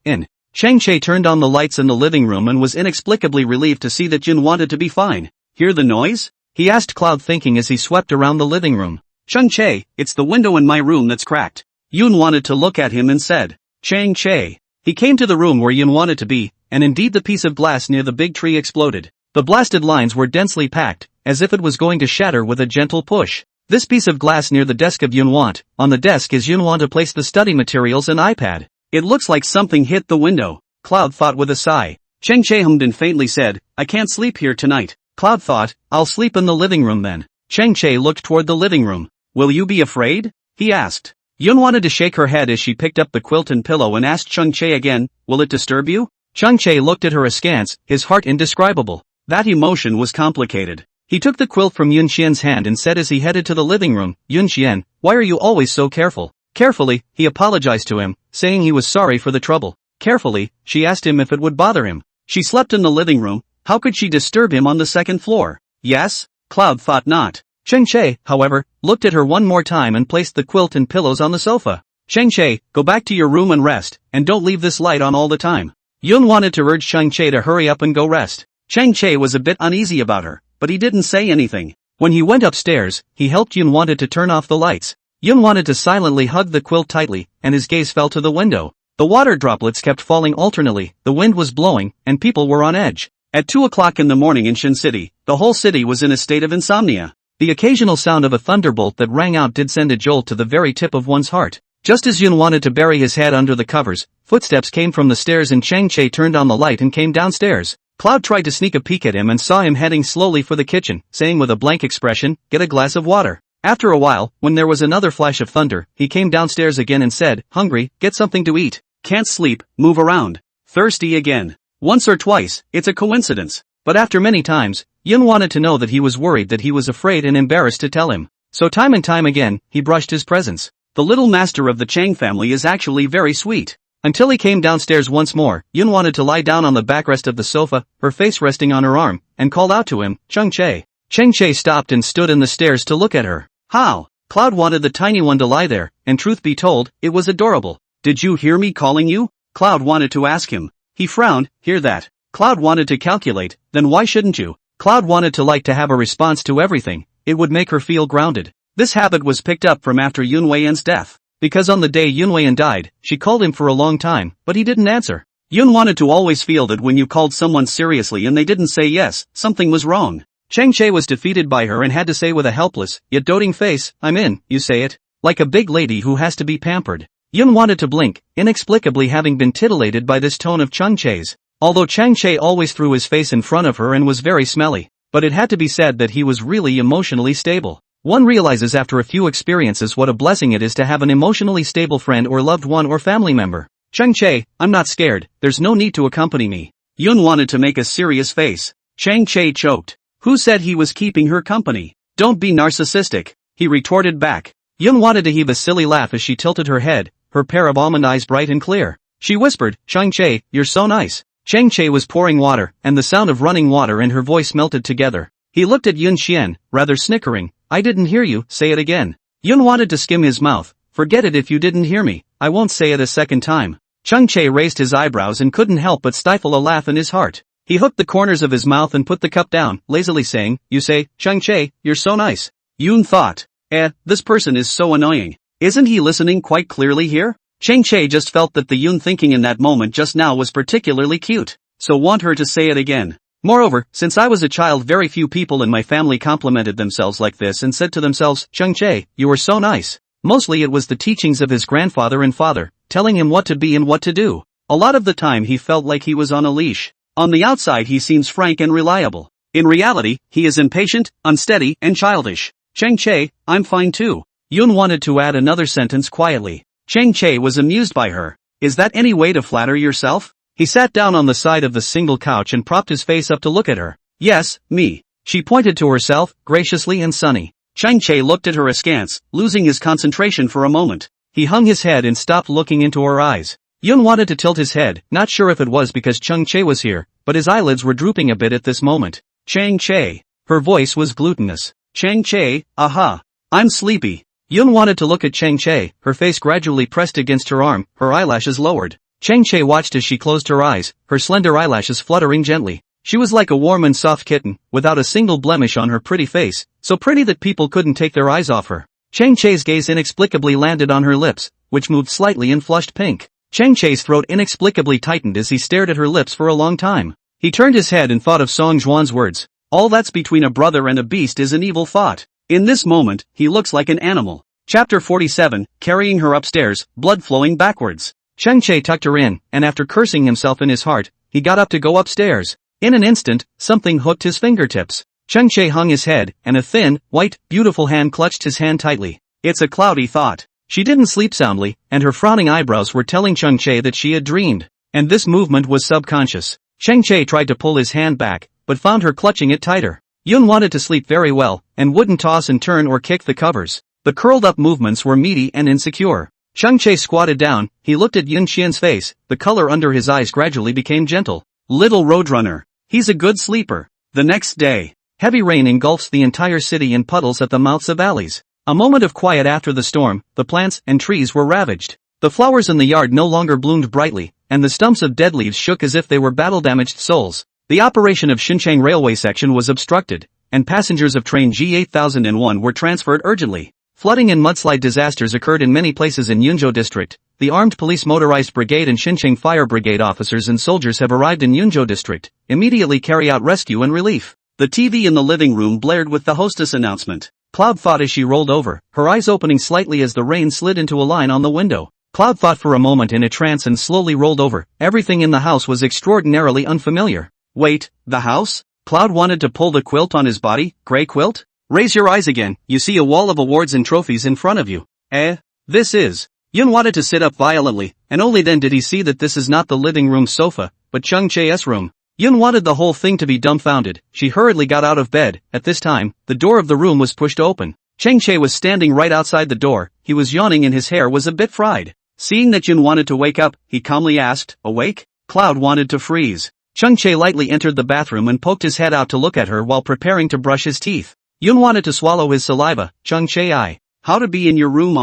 Chung Chae turned on the lights in the living room and was inexplicably relieved to see that Yun wanted to be fine. Hear the noise? He asked Cloud thinking as he swept around the living room. Chung Chae, it's the window in my room that's cracked. Yun wanted to look at him and said. Chung Chae. He came to the room where Yun wanted to be, and indeed the piece of glass near the big tree exploded. The blasted lines were densely packed, as if it was going to shatter with a gentle push. This piece of glass near the desk of Yun Want. On the desk is Yun Want to place the study materials and iPad. It looks like something hit the window. Cloud thought with a sigh. Chung Chae hummed and faintly said, I can't sleep here tonight. Cloud thought, I'll sleep in the living room then. Chung Chae looked toward the living room. Will you be afraid? He asked. Yun wanted to shake her head as she picked up the quilt and pillow and asked Chung Chae again, will it disturb you? Chung Chae looked at her askance, his heart indescribable. That emotion was complicated. He took the quilt from Yun Xian's hand and said as he headed to the living room, Yun Xian, why are you always so careful? Carefully, he apologized to him, saying he was sorry for the trouble. Carefully, she asked him if it would bother him. She slept in the living room, how could she disturb him on the second floor? Yes? Cloud thought not. Chung Chae, however, looked at her one more time and placed the quilt and pillows on the sofa. Chung Chae, go back to your room and rest, and don't leave this light on all the time. Yun wanted to urge Chung Chae to hurry up and go rest. Chung Chae was a bit uneasy about her, but he didn't say anything. When he went upstairs, he helped Yun wanted to turn off the lights. Yun wanted to silently hug the quilt tightly, and his gaze fell to the window. The water droplets kept falling alternately, the wind was blowing, and people were on edge. At 2 o'clock in the morning in Shin City, the whole city was in a state of insomnia. The occasional sound of a thunderbolt that rang out did send a jolt to the very tip of one's heart. Just as Yun wanted to bury his head under the covers, footsteps came from the stairs and Chung Chae turned on the light and came downstairs. Cloud tried to sneak a peek at him and saw him heading slowly for the kitchen, saying with a blank expression, get a glass of water. After a while, when there was another flash of thunder, he came downstairs again and said, hungry, get something to eat. Can't sleep, move around. Thirsty again. Once or twice, it's a coincidence. But after many times, Yun wanted to know that he was worried that he was afraid and embarrassed to tell him. So time and time again, he brushed his presence. The little master of the Chang family is actually very sweet. Until he came downstairs once more, Yun wanted to lie down on the backrest of the sofa, her face resting on her arm, and called out to him, Chung Chae. Chung Chae stopped and stood in the stairs to look at her. How? Cloud wanted the tiny one to lie there, and truth be told, it was adorable. Did you hear me calling you? Cloud wanted to ask him. He frowned, hear that. Cloud wanted to calculate, then why shouldn't you? Cloud wanted to have a response to everything, it would make her feel grounded. This habit was picked up from after Yun Weian's death. Because on the day Yun Weian died, she called him for a long time, but he didn't answer. Yun wanted to always feel that when you called someone seriously and they didn't say yes, something was wrong. Chung Chae was defeated by her and had to say with a helpless, yet doting face, I'm in, you say it. Like a big lady who has to be pampered. Yun wanted to blink, inexplicably having been titillated by this tone of Chung Chae's. Although Chung Chae always threw his face in front of her and was very smelly, but it had to be said that he was really emotionally stable. One realizes after a few experiences what a blessing it is to have an emotionally stable friend or loved one or family member. Chang-che, I'm not scared, there's no need to accompany me. Yun wanted to make a serious face. Chang-che choked. Who said he was keeping her company? Don't be narcissistic, he retorted back. Yun wanted to heave a silly laugh as she tilted her head, her pair of almond eyes bright and clear. She whispered, Chang-che, you're so nice. Chang-che was pouring water, and the sound of running water and her voice melted together. He looked at Yun Xian, rather snickering. I didn't hear you, say it again. Yun wanted to skim his mouth. Forget it if you didn't hear me, I won't say it a second time. Chang-che raised his eyebrows and couldn't help but stifle a laugh in his heart. He hooked the corners of his mouth and put the cup down, lazily saying, You say, Chang-che, you're so nice. Yun thought. This person is so annoying. Isn't he listening quite clearly here? Chang-che just felt that the Yun thinking in that moment just now was particularly cute, so want her to say it again. Moreover, since I was a child very few people in my family complimented themselves like this and said to themselves, Chang-che, you are so nice. Mostly it was the teachings of his grandfather and father, telling him what to be and what to do. A lot of the time he felt like he was on a leash. On the outside he seems frank and reliable. In reality, he is impatient, unsteady, and childish. Chang-che, I'm fine too. Yun wanted to add another sentence quietly. Chang-che was amused by her. Is that any way to flatter yourself? He sat down on the side of the single couch and propped his face up to look at her. Yes, me. She pointed to herself, graciously and sunny. Chang-che looked at her askance, losing his concentration for a moment. He hung his head and stopped looking into her eyes. Yun wanted to tilt his head, not sure if it was because Chang-che was here, but his eyelids were drooping a bit at this moment. Chang-che. Her voice was glutinous. Chang-che, aha. I'm sleepy. Yun wanted to look at Chang-che, her face gradually pressed against her arm, her eyelashes lowered. Chang-che watched as she closed her eyes, her slender eyelashes fluttering gently. She was like a warm and soft kitten, without a single blemish on her pretty face, so pretty that people couldn't take their eyes off her. Chang-che's gaze inexplicably landed on her lips, which moved slightly and flushed pink. Chang-che's throat inexplicably tightened as he stared at her lips for a long time. He turned his head and thought of Song Zhuan's words. All that's between a brother and a beast is an evil thought. In this moment, he looks like an animal. Chapter 47, carrying her upstairs, blood flowing backwards. Chang-che tucked her in, and after cursing himself in his heart, he got up to go upstairs. In an instant, something hooked his fingertips. Chang-che hung his head, and a thin, white, beautiful hand clutched his hand tightly. It's a cloudy thought. She didn't sleep soundly, and her frowning eyebrows were telling Chang-che that she had dreamed. And this movement was subconscious. Chang-che tried to pull his hand back, but found her clutching it tighter. Yun wanted to sleep very well, and wouldn't toss and turn or kick the covers. The curled-up movements were meaty and insecure. Chang-che squatted down, he looked at Yun Xian's face, the color under his eyes gradually became gentle. Little Roadrunner. He's a good sleeper. The next day, heavy rain engulfs the entire city in puddles at the mouths of alleys. A moment of quiet after the storm, the plants and trees were ravaged. The flowers in the yard no longer bloomed brightly, and the stumps of dead leaves shook as if they were battle-damaged souls. The operation of Xinchang railway section was obstructed, and passengers of train G8001 were transferred urgently. Flooding and mudslide disasters occurred in many places in Yunzhou district. The armed police motorized brigade and Xinchang fire brigade officers and soldiers have arrived in Yunzhou district, immediately carry out rescue and relief. The TV in the living room blared with the hostess announcement. Cloud thought as she rolled over, her eyes opening slightly as the rain slid into a line on the window. Cloud thought for a moment in a trance and slowly rolled over. Everything in the house was extraordinarily unfamiliar. Wait, the house? Cloud wanted to pull the quilt on his body. Gray quilt? Raise your eyes again, you see a wall of awards and trophies in front of you. This is. Yun wanted to sit up violently, and only then did he see that this is not the living room sofa, but Chang-che's room. Yun wanted the whole thing to be dumbfounded. She hurriedly got out of bed. At this time, the door of the room was pushed open. Chang-che was standing right outside the door. He was yawning and his hair was a bit fried. Seeing that Yun wanted to wake up, he calmly asked, awake? Cloud wanted to freeze. Chang-che lightly entered the bathroom and poked his head out to look at her while preparing to brush his teeth. Yun wanted to swallow his saliva. Chang-che, how to be in your room,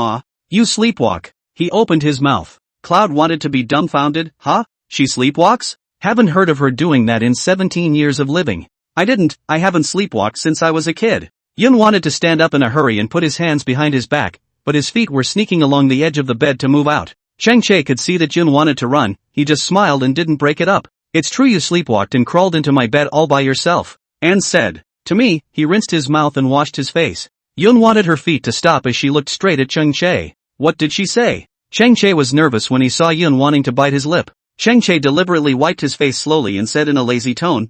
You sleepwalk. He opened his mouth. Cloud wanted to be dumbfounded. Huh? She sleepwalks? Haven't heard of her doing that in 17 years of living. I haven't sleepwalked since I was a kid. Yun wanted to stand up in a hurry and put his hands behind his back, but his feet were sneaking along the edge of the bed to move out. Chang-che could see that Yun wanted to run. He just smiled and didn't break it up. It's true you sleepwalked and crawled into my bed all by yourself. And said. To me, he rinsed his mouth and washed his face. Yun wanted her feet to stop as she looked straight at Chang-che. What did she say? Chang-che was nervous when he saw Yun wanting to bite his lip. Chang-che deliberately wiped his face slowly and said in a lazy tone,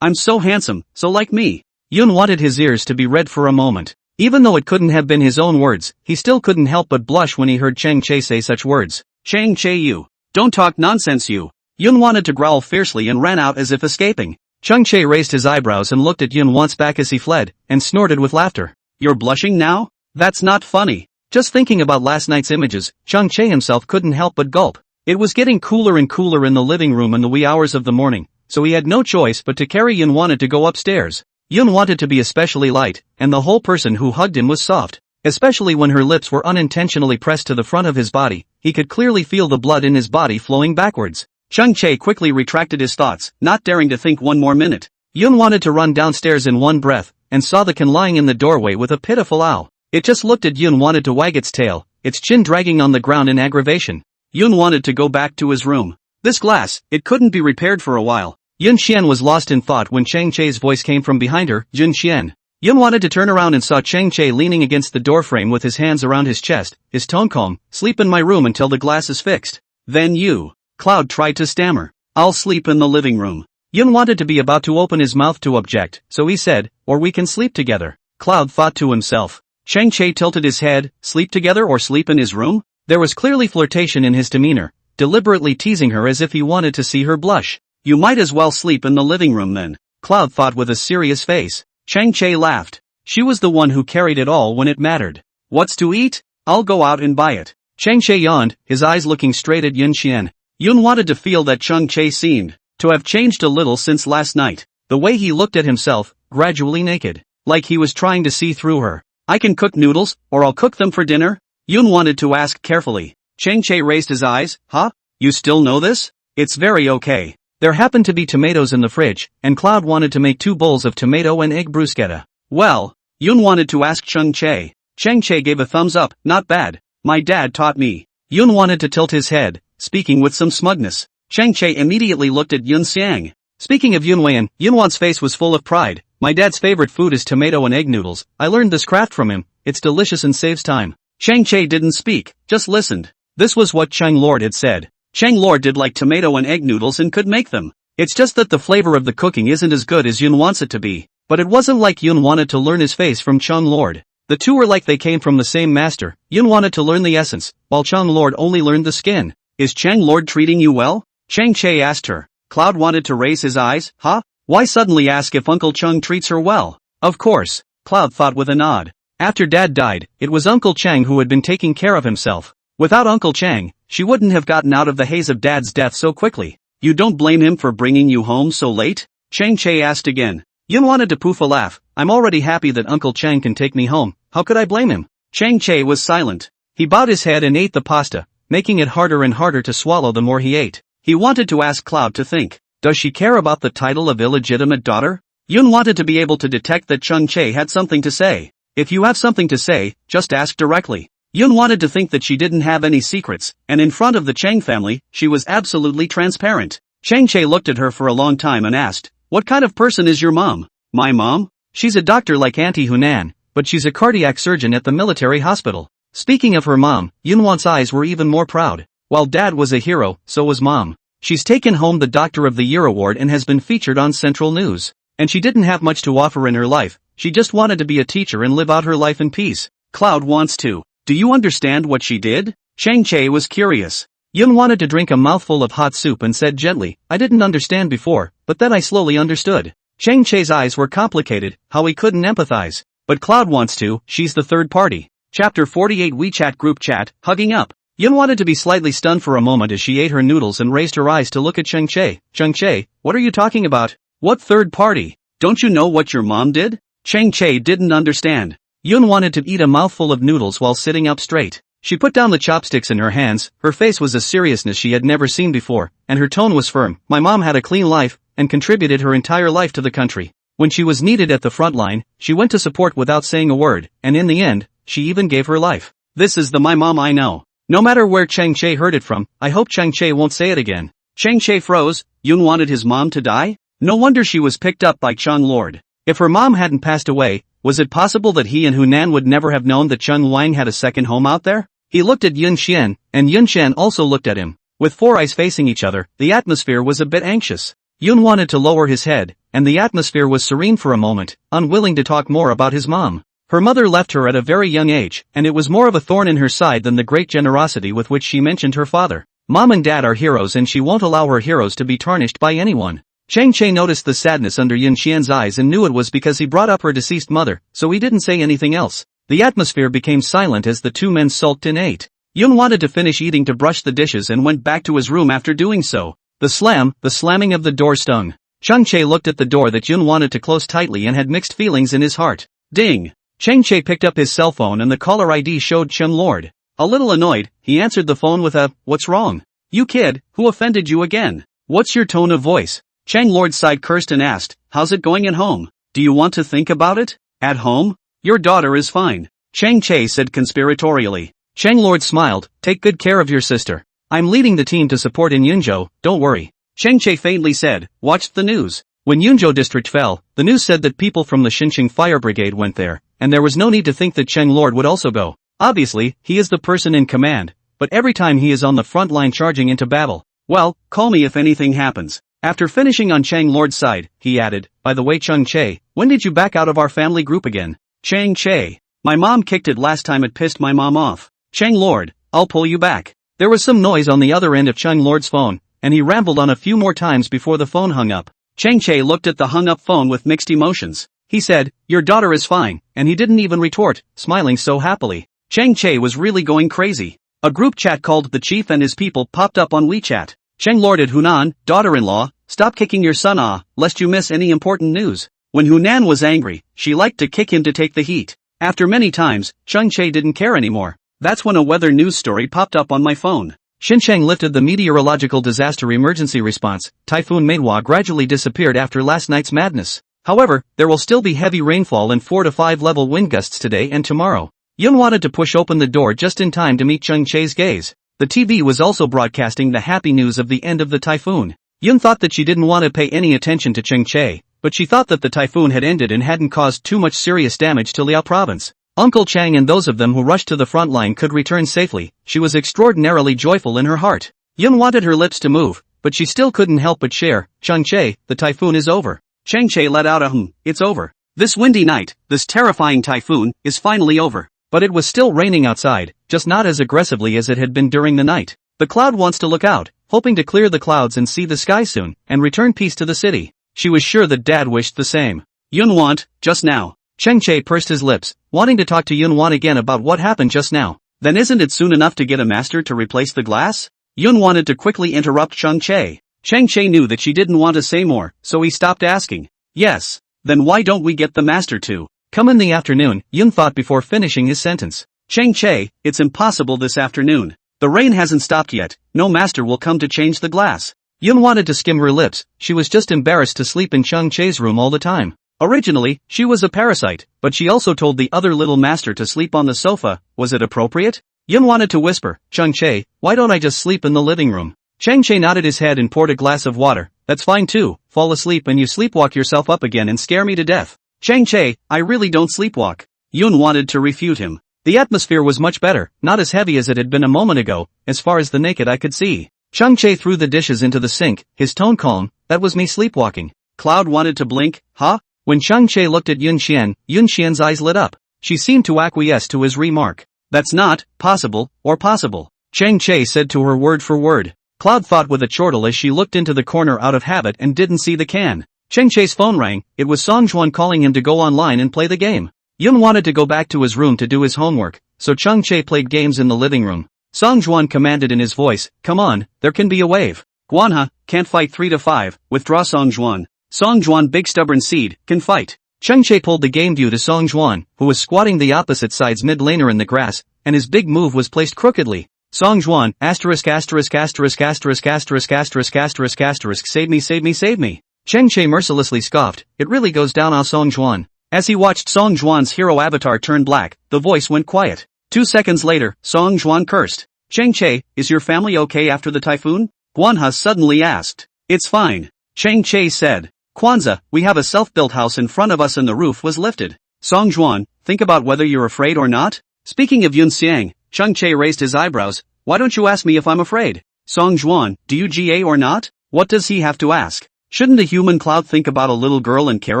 I'm so handsome, so like me. Yun wanted his ears to be red for a moment. Even though it couldn't have been his own words, he still couldn't help but blush when he heard Chang Che say such words. Chang Che, you. Don't talk nonsense, you. Yun wanted to growl fiercely and ran out as if escaping. Chang Che raised his eyebrows and looked at Yun once back as he fled, and snorted with laughter. You're blushing now? That's not funny. Just thinking about last night's images, Chang Che himself couldn't help but gulp. It was getting cooler and cooler in the living room in the wee hours of the morning, so he had no choice but to carry Yun wanted to go upstairs. Yun wanted to be especially light, and the whole person who hugged him was soft. Especially when her lips were unintentionally pressed to the front of his body, he could clearly feel the blood in his body flowing backwards. Chang Che quickly retracted his thoughts, not daring to think one more minute. Yun wanted to run downstairs in one breath, and saw the can lying in the doorway with a pitiful owl. It just looked at Yun wanted to wag its tail, its chin dragging on the ground in aggravation. Yun wanted to go back to his room. This glass, it couldn't be repaired for a while. Yun Xian was lost in thought when Chang Che's voice came from behind her, Yun Xian. Yun wanted to turn around and saw Chang Che leaning against the doorframe with his hands around his chest, his tone calm. Sleep in my room until the glass is fixed. Then you. Cloud tried to stammer. I'll sleep in the living room. Yun wanted to be about to open his mouth to object, so he said, or we can sleep together. Cloud thought to himself. Chang Che tilted his head, sleep together or sleep in his room? There was clearly flirtation in his demeanor, deliberately teasing her as if he wanted to see her blush. You might as well sleep in the living room then, Cloud thought with a serious face. Chang Che laughed. She was the one who carried it all when it mattered. What's to eat? I'll go out and buy it. Chang Che yawned, his eyes looking straight at Yun Xian. Yun wanted to feel that Chang Che seemed to have changed a little since last night. The way he looked at himself, gradually naked, like he was trying to see through her. I can cook noodles, or I'll cook them for dinner? Yun wanted to ask carefully. Chang Che raised his eyes. Huh? You still know this? It's very okay. There happened to be tomatoes in the fridge, and Cloud wanted to make 2 bowls of tomato and egg bruschetta. Well, Yun wanted to ask Chang Che. Chang Che gave a thumbs up. Not bad. My dad taught me. Yun wanted to tilt his head, speaking with some smugness. Chang Che immediately looked at Yun Xiang. Speaking of Yun Wan, Yun Wan's face was full of pride. My dad's favorite food is tomato and egg noodles. I learned this craft from him. It's delicious and saves time. Chang Che didn't speak, just listened. This was what Chang Lord had said. Chang Lord did like tomato and egg noodles and could make them. It's just that the flavor of the cooking isn't as good as Yun wants it to be. But it wasn't like Yun wanted to learn his face from Chang Lord. The two were like they came from the same master. Yun wanted to learn the essence, while Chang Lord only learned the skin. Is Chang Lord treating you well? Chang Che asked her. Cloud wanted to raise his eyes. Huh? Why suddenly ask if Uncle Chang treats her well? Of course, Cloud thought with a nod. After Dad died, it was Uncle Chang who had been taking care of himself. Without Uncle Chang, she wouldn't have gotten out of the haze of Dad's death so quickly. You don't blame him for bringing you home so late? Chang Che asked again. Yun wanted to poof a laugh. I'm already happy that Uncle Chang can take me home. How could I blame him? Chang Che was silent. He bowed his head and ate the pasta, making it harder and harder to swallow the more he ate. He wanted to ask Cloud to think. Does she care about the title of illegitimate daughter? Yun wanted to be able to detect that Chang Che had something to say. If you have something to say, just ask directly. Yun wanted to think that she didn't have any secrets, and in front of the Chang family, she was absolutely transparent. Chang Che looked at her for a long time and asked, what kind of person is your mom? My mom? She's a doctor like Auntie Hunan, but she's a cardiac surgeon at the military hospital. Speaking of her mom, Yun Wan's eyes were even more proud. While Dad was a hero, so was Mom. She's taken home the Doctor of the Year award and has been featured on Central News. And she didn't have much to offer in her life, she just wanted to be a teacher and live out her life in peace. Cloud wants to. Do you understand what she did? Chang Che was curious. Yun wanted to drink a mouthful of hot soup and said gently, I didn't understand before, but then I slowly understood. Chang Che's eyes were complicated, how he couldn't empathize. But Cloud wants to, she's the third party. Chapter 48 WeChat Group Chat, Hugging Up. Yun wanted to be slightly stunned for a moment as she ate her noodles and raised her eyes to look at Chang Che. Chang Che, what are you talking about? What third party? Don't you know what your mom did? Chang Che didn't understand. Yun wanted to eat a mouthful of noodles while sitting up straight. She put down the chopsticks in her hands, her face was a seriousness she had never seen before, and her tone was firm. My mom had a clean life, and contributed her entire life to the country. When she was needed at the front line, she went to support without saying a word, and in the end, she even gave her life. This is the my mom I know. No matter where Chang Che heard it from, I hope Chang Che won't say it again. Chang Che froze. Yun wanted his mom to die? No wonder she was picked up by Chang Lord. If her mom hadn't passed away, was it possible that he and Hunan would never have known that Cheng Wang had a second home out there? He looked at Yun Xian, and Yun Xian also looked at him. With 4 eyes facing each other, the atmosphere was a bit anxious. Yun wanted to lower his head, and the atmosphere was serene for a moment, unwilling to talk more about his mom. Her mother left her at a very young age, and it was more of a thorn in her side than the great generosity with which she mentioned her father. Mom and dad are heroes and she won't allow her heroes to be tarnished by anyone. Chang Che noticed the sadness under Yun Xian's eyes and knew it was because he brought up her deceased mother, so he didn't say anything else. The atmosphere became silent as the two men sulked and ate. Yun wanted to finish eating to brush the dishes and went back to his room after doing so. The slamming of the door stung. Chang Che looked at the door that Yun wanted to close tightly and had mixed feelings in his heart. Ding! Chang Che picked up his cell phone and the caller ID showed Chung Lord. A little annoyed, he answered the phone with a, "What's wrong? You kid, who offended you again? What's your tone of voice?" Chang Lord's side cursed and asked, "How's it going at home? Do you want to think about it? At home? Your daughter is fine," Chang Che said conspiratorially. Chang Lord smiled, "Take good care of your sister. I'm leading the team to support in Yunzhou, don't worry." Chang Che faintly said, "Watched the news. When Yunzhou district fell, the news said that people from the Xinqiang Fire Brigade went there, and there was no need to think that Chang Lord would also go. Obviously, he is the person in command, but every time he is on the front line charging into battle. Well, call me if anything happens." After finishing on Chang Lord's side, he added, "By the way, Chang Che, when did you back out of our family group again?" Chang Che, "My mom kicked it last time, it pissed my mom off." Chang Lord, "I'll pull you back." There was some noise on the other end of Chang Lord's phone, and he rambled on a few more times before the phone hung up. Chang Che looked at the hung-up phone with mixed emotions. He said, "Your daughter is fine," and he didn't even retort, smiling so happily. Chang Che was really going crazy. A group chat called The Chief and His People popped up on WeChat. Chang Lord at Hunan, daughter-in-law, stop kicking your son lest you miss any important news. When Hunan was angry, she liked to kick him to take the heat. After many times, Chang Che didn't care anymore. That's when a weather news story popped up on my phone. Xinjiang lifted the meteorological disaster emergency response. Typhoon Manhwa gradually disappeared after last night's madness. However, there will still be heavy rainfall and 4 to 5 level wind gusts today and tomorrow. Yun wanted to push open the door just in time to meet Chang Che's gaze. The TV was also broadcasting the happy news of the end of the typhoon. Yun thought that she didn't want to pay any attention to Chang Che, but she thought that the typhoon had ended and hadn't caused too much serious damage to Liao province. Uncle Chang and those of them who rushed to the front line could return safely. She was extraordinarily joyful in her heart. Yun wanted her lips to move, but she still couldn't help but share. "Chang Che, the typhoon is over." Chang Che let out a "It's over. This windy night, this terrifying typhoon, is finally over." But it was still raining outside, just not as aggressively as it had been during the night. The cloud wants to look out, hoping to clear the clouds and see the sky soon, and return peace to the city. She was sure that Dad wished the same. Yun want, just now. Chang Che pursed his lips, wanting to talk to Yun Wan again about what happened just now. Then isn't it soon enough to get a master to replace the glass? Yun wanted to quickly interrupt Chang Che. Chang Che knew that she didn't want to say more, so he stopped asking. Yes. Then why don't we get the master to come in the afternoon? Yun thought before finishing his sentence. Chang Che, it's impossible this afternoon. The rain hasn't stopped yet, no master will come to change the glass. Yun wanted to skim her lips, she was just embarrassed to sleep in Chang Che's room all the time. Originally, she was a parasite, but she also told the other little master to sleep on the sofa. Was it appropriate? Yun wanted to whisper, "Chang Che, why don't I just sleep in the living room?" Chang Che nodded his head and poured a glass of water. "That's fine too, fall asleep and you sleepwalk yourself up again and scare me to death." Chang Che, "I really don't sleepwalk." Yun wanted to refute him. The atmosphere was much better, not as heavy as it had been a moment ago, as far as the naked eye could see. Chang Che threw the dishes into the sink, his tone calm. "That was me sleepwalking." Cloud wanted to blink, huh? When Chang Che looked at Yun Xian's eyes lit up. She seemed to acquiesce to his remark. "That's not possible, or possible," Chang Che said to her word for word. Cloud thought with a chortle as she looked into the corner out of habit and didn't see the can. Chang Che's phone rang, it was Song Juan calling him to go online and play the game. Yun wanted to go back to his room to do his homework, so Chang Che played games in the living room. Song Juan commanded in his voice, "Come on, there can be a wave." "Guanha, can't fight 3 to 5, withdraw Song Juan." Song Juan, big stubborn seed, can fight. Chang Che pulled the game view to Song Juan, who was squatting the opposite side's mid-laner in the grass, and his big move was placed crookedly. Song Juan, asterisk asterisk asterisk asterisk asterisk asterisk asterisk asterisk save me save me save me. Chang Che mercilessly scoffed, "It really goes down on Song Juan." As he watched Song Juan's hero avatar turn black, the voice went quiet. 2 seconds later, Song Juan cursed. "Chang Che, is your family okay after the typhoon?" Guanha suddenly asked. "It's fine," Chang Che said. "Kwanzaa, we have a self-built house in front of us and the roof was lifted." Song Juan, think about whether you're afraid or not? Speaking of Yun Xiang, Chang Che raised his eyebrows. "Why don't you ask me if I'm afraid?" Song Juan, do you GA or not? What does he have to ask? Shouldn't a human Cloud think about a little girl and care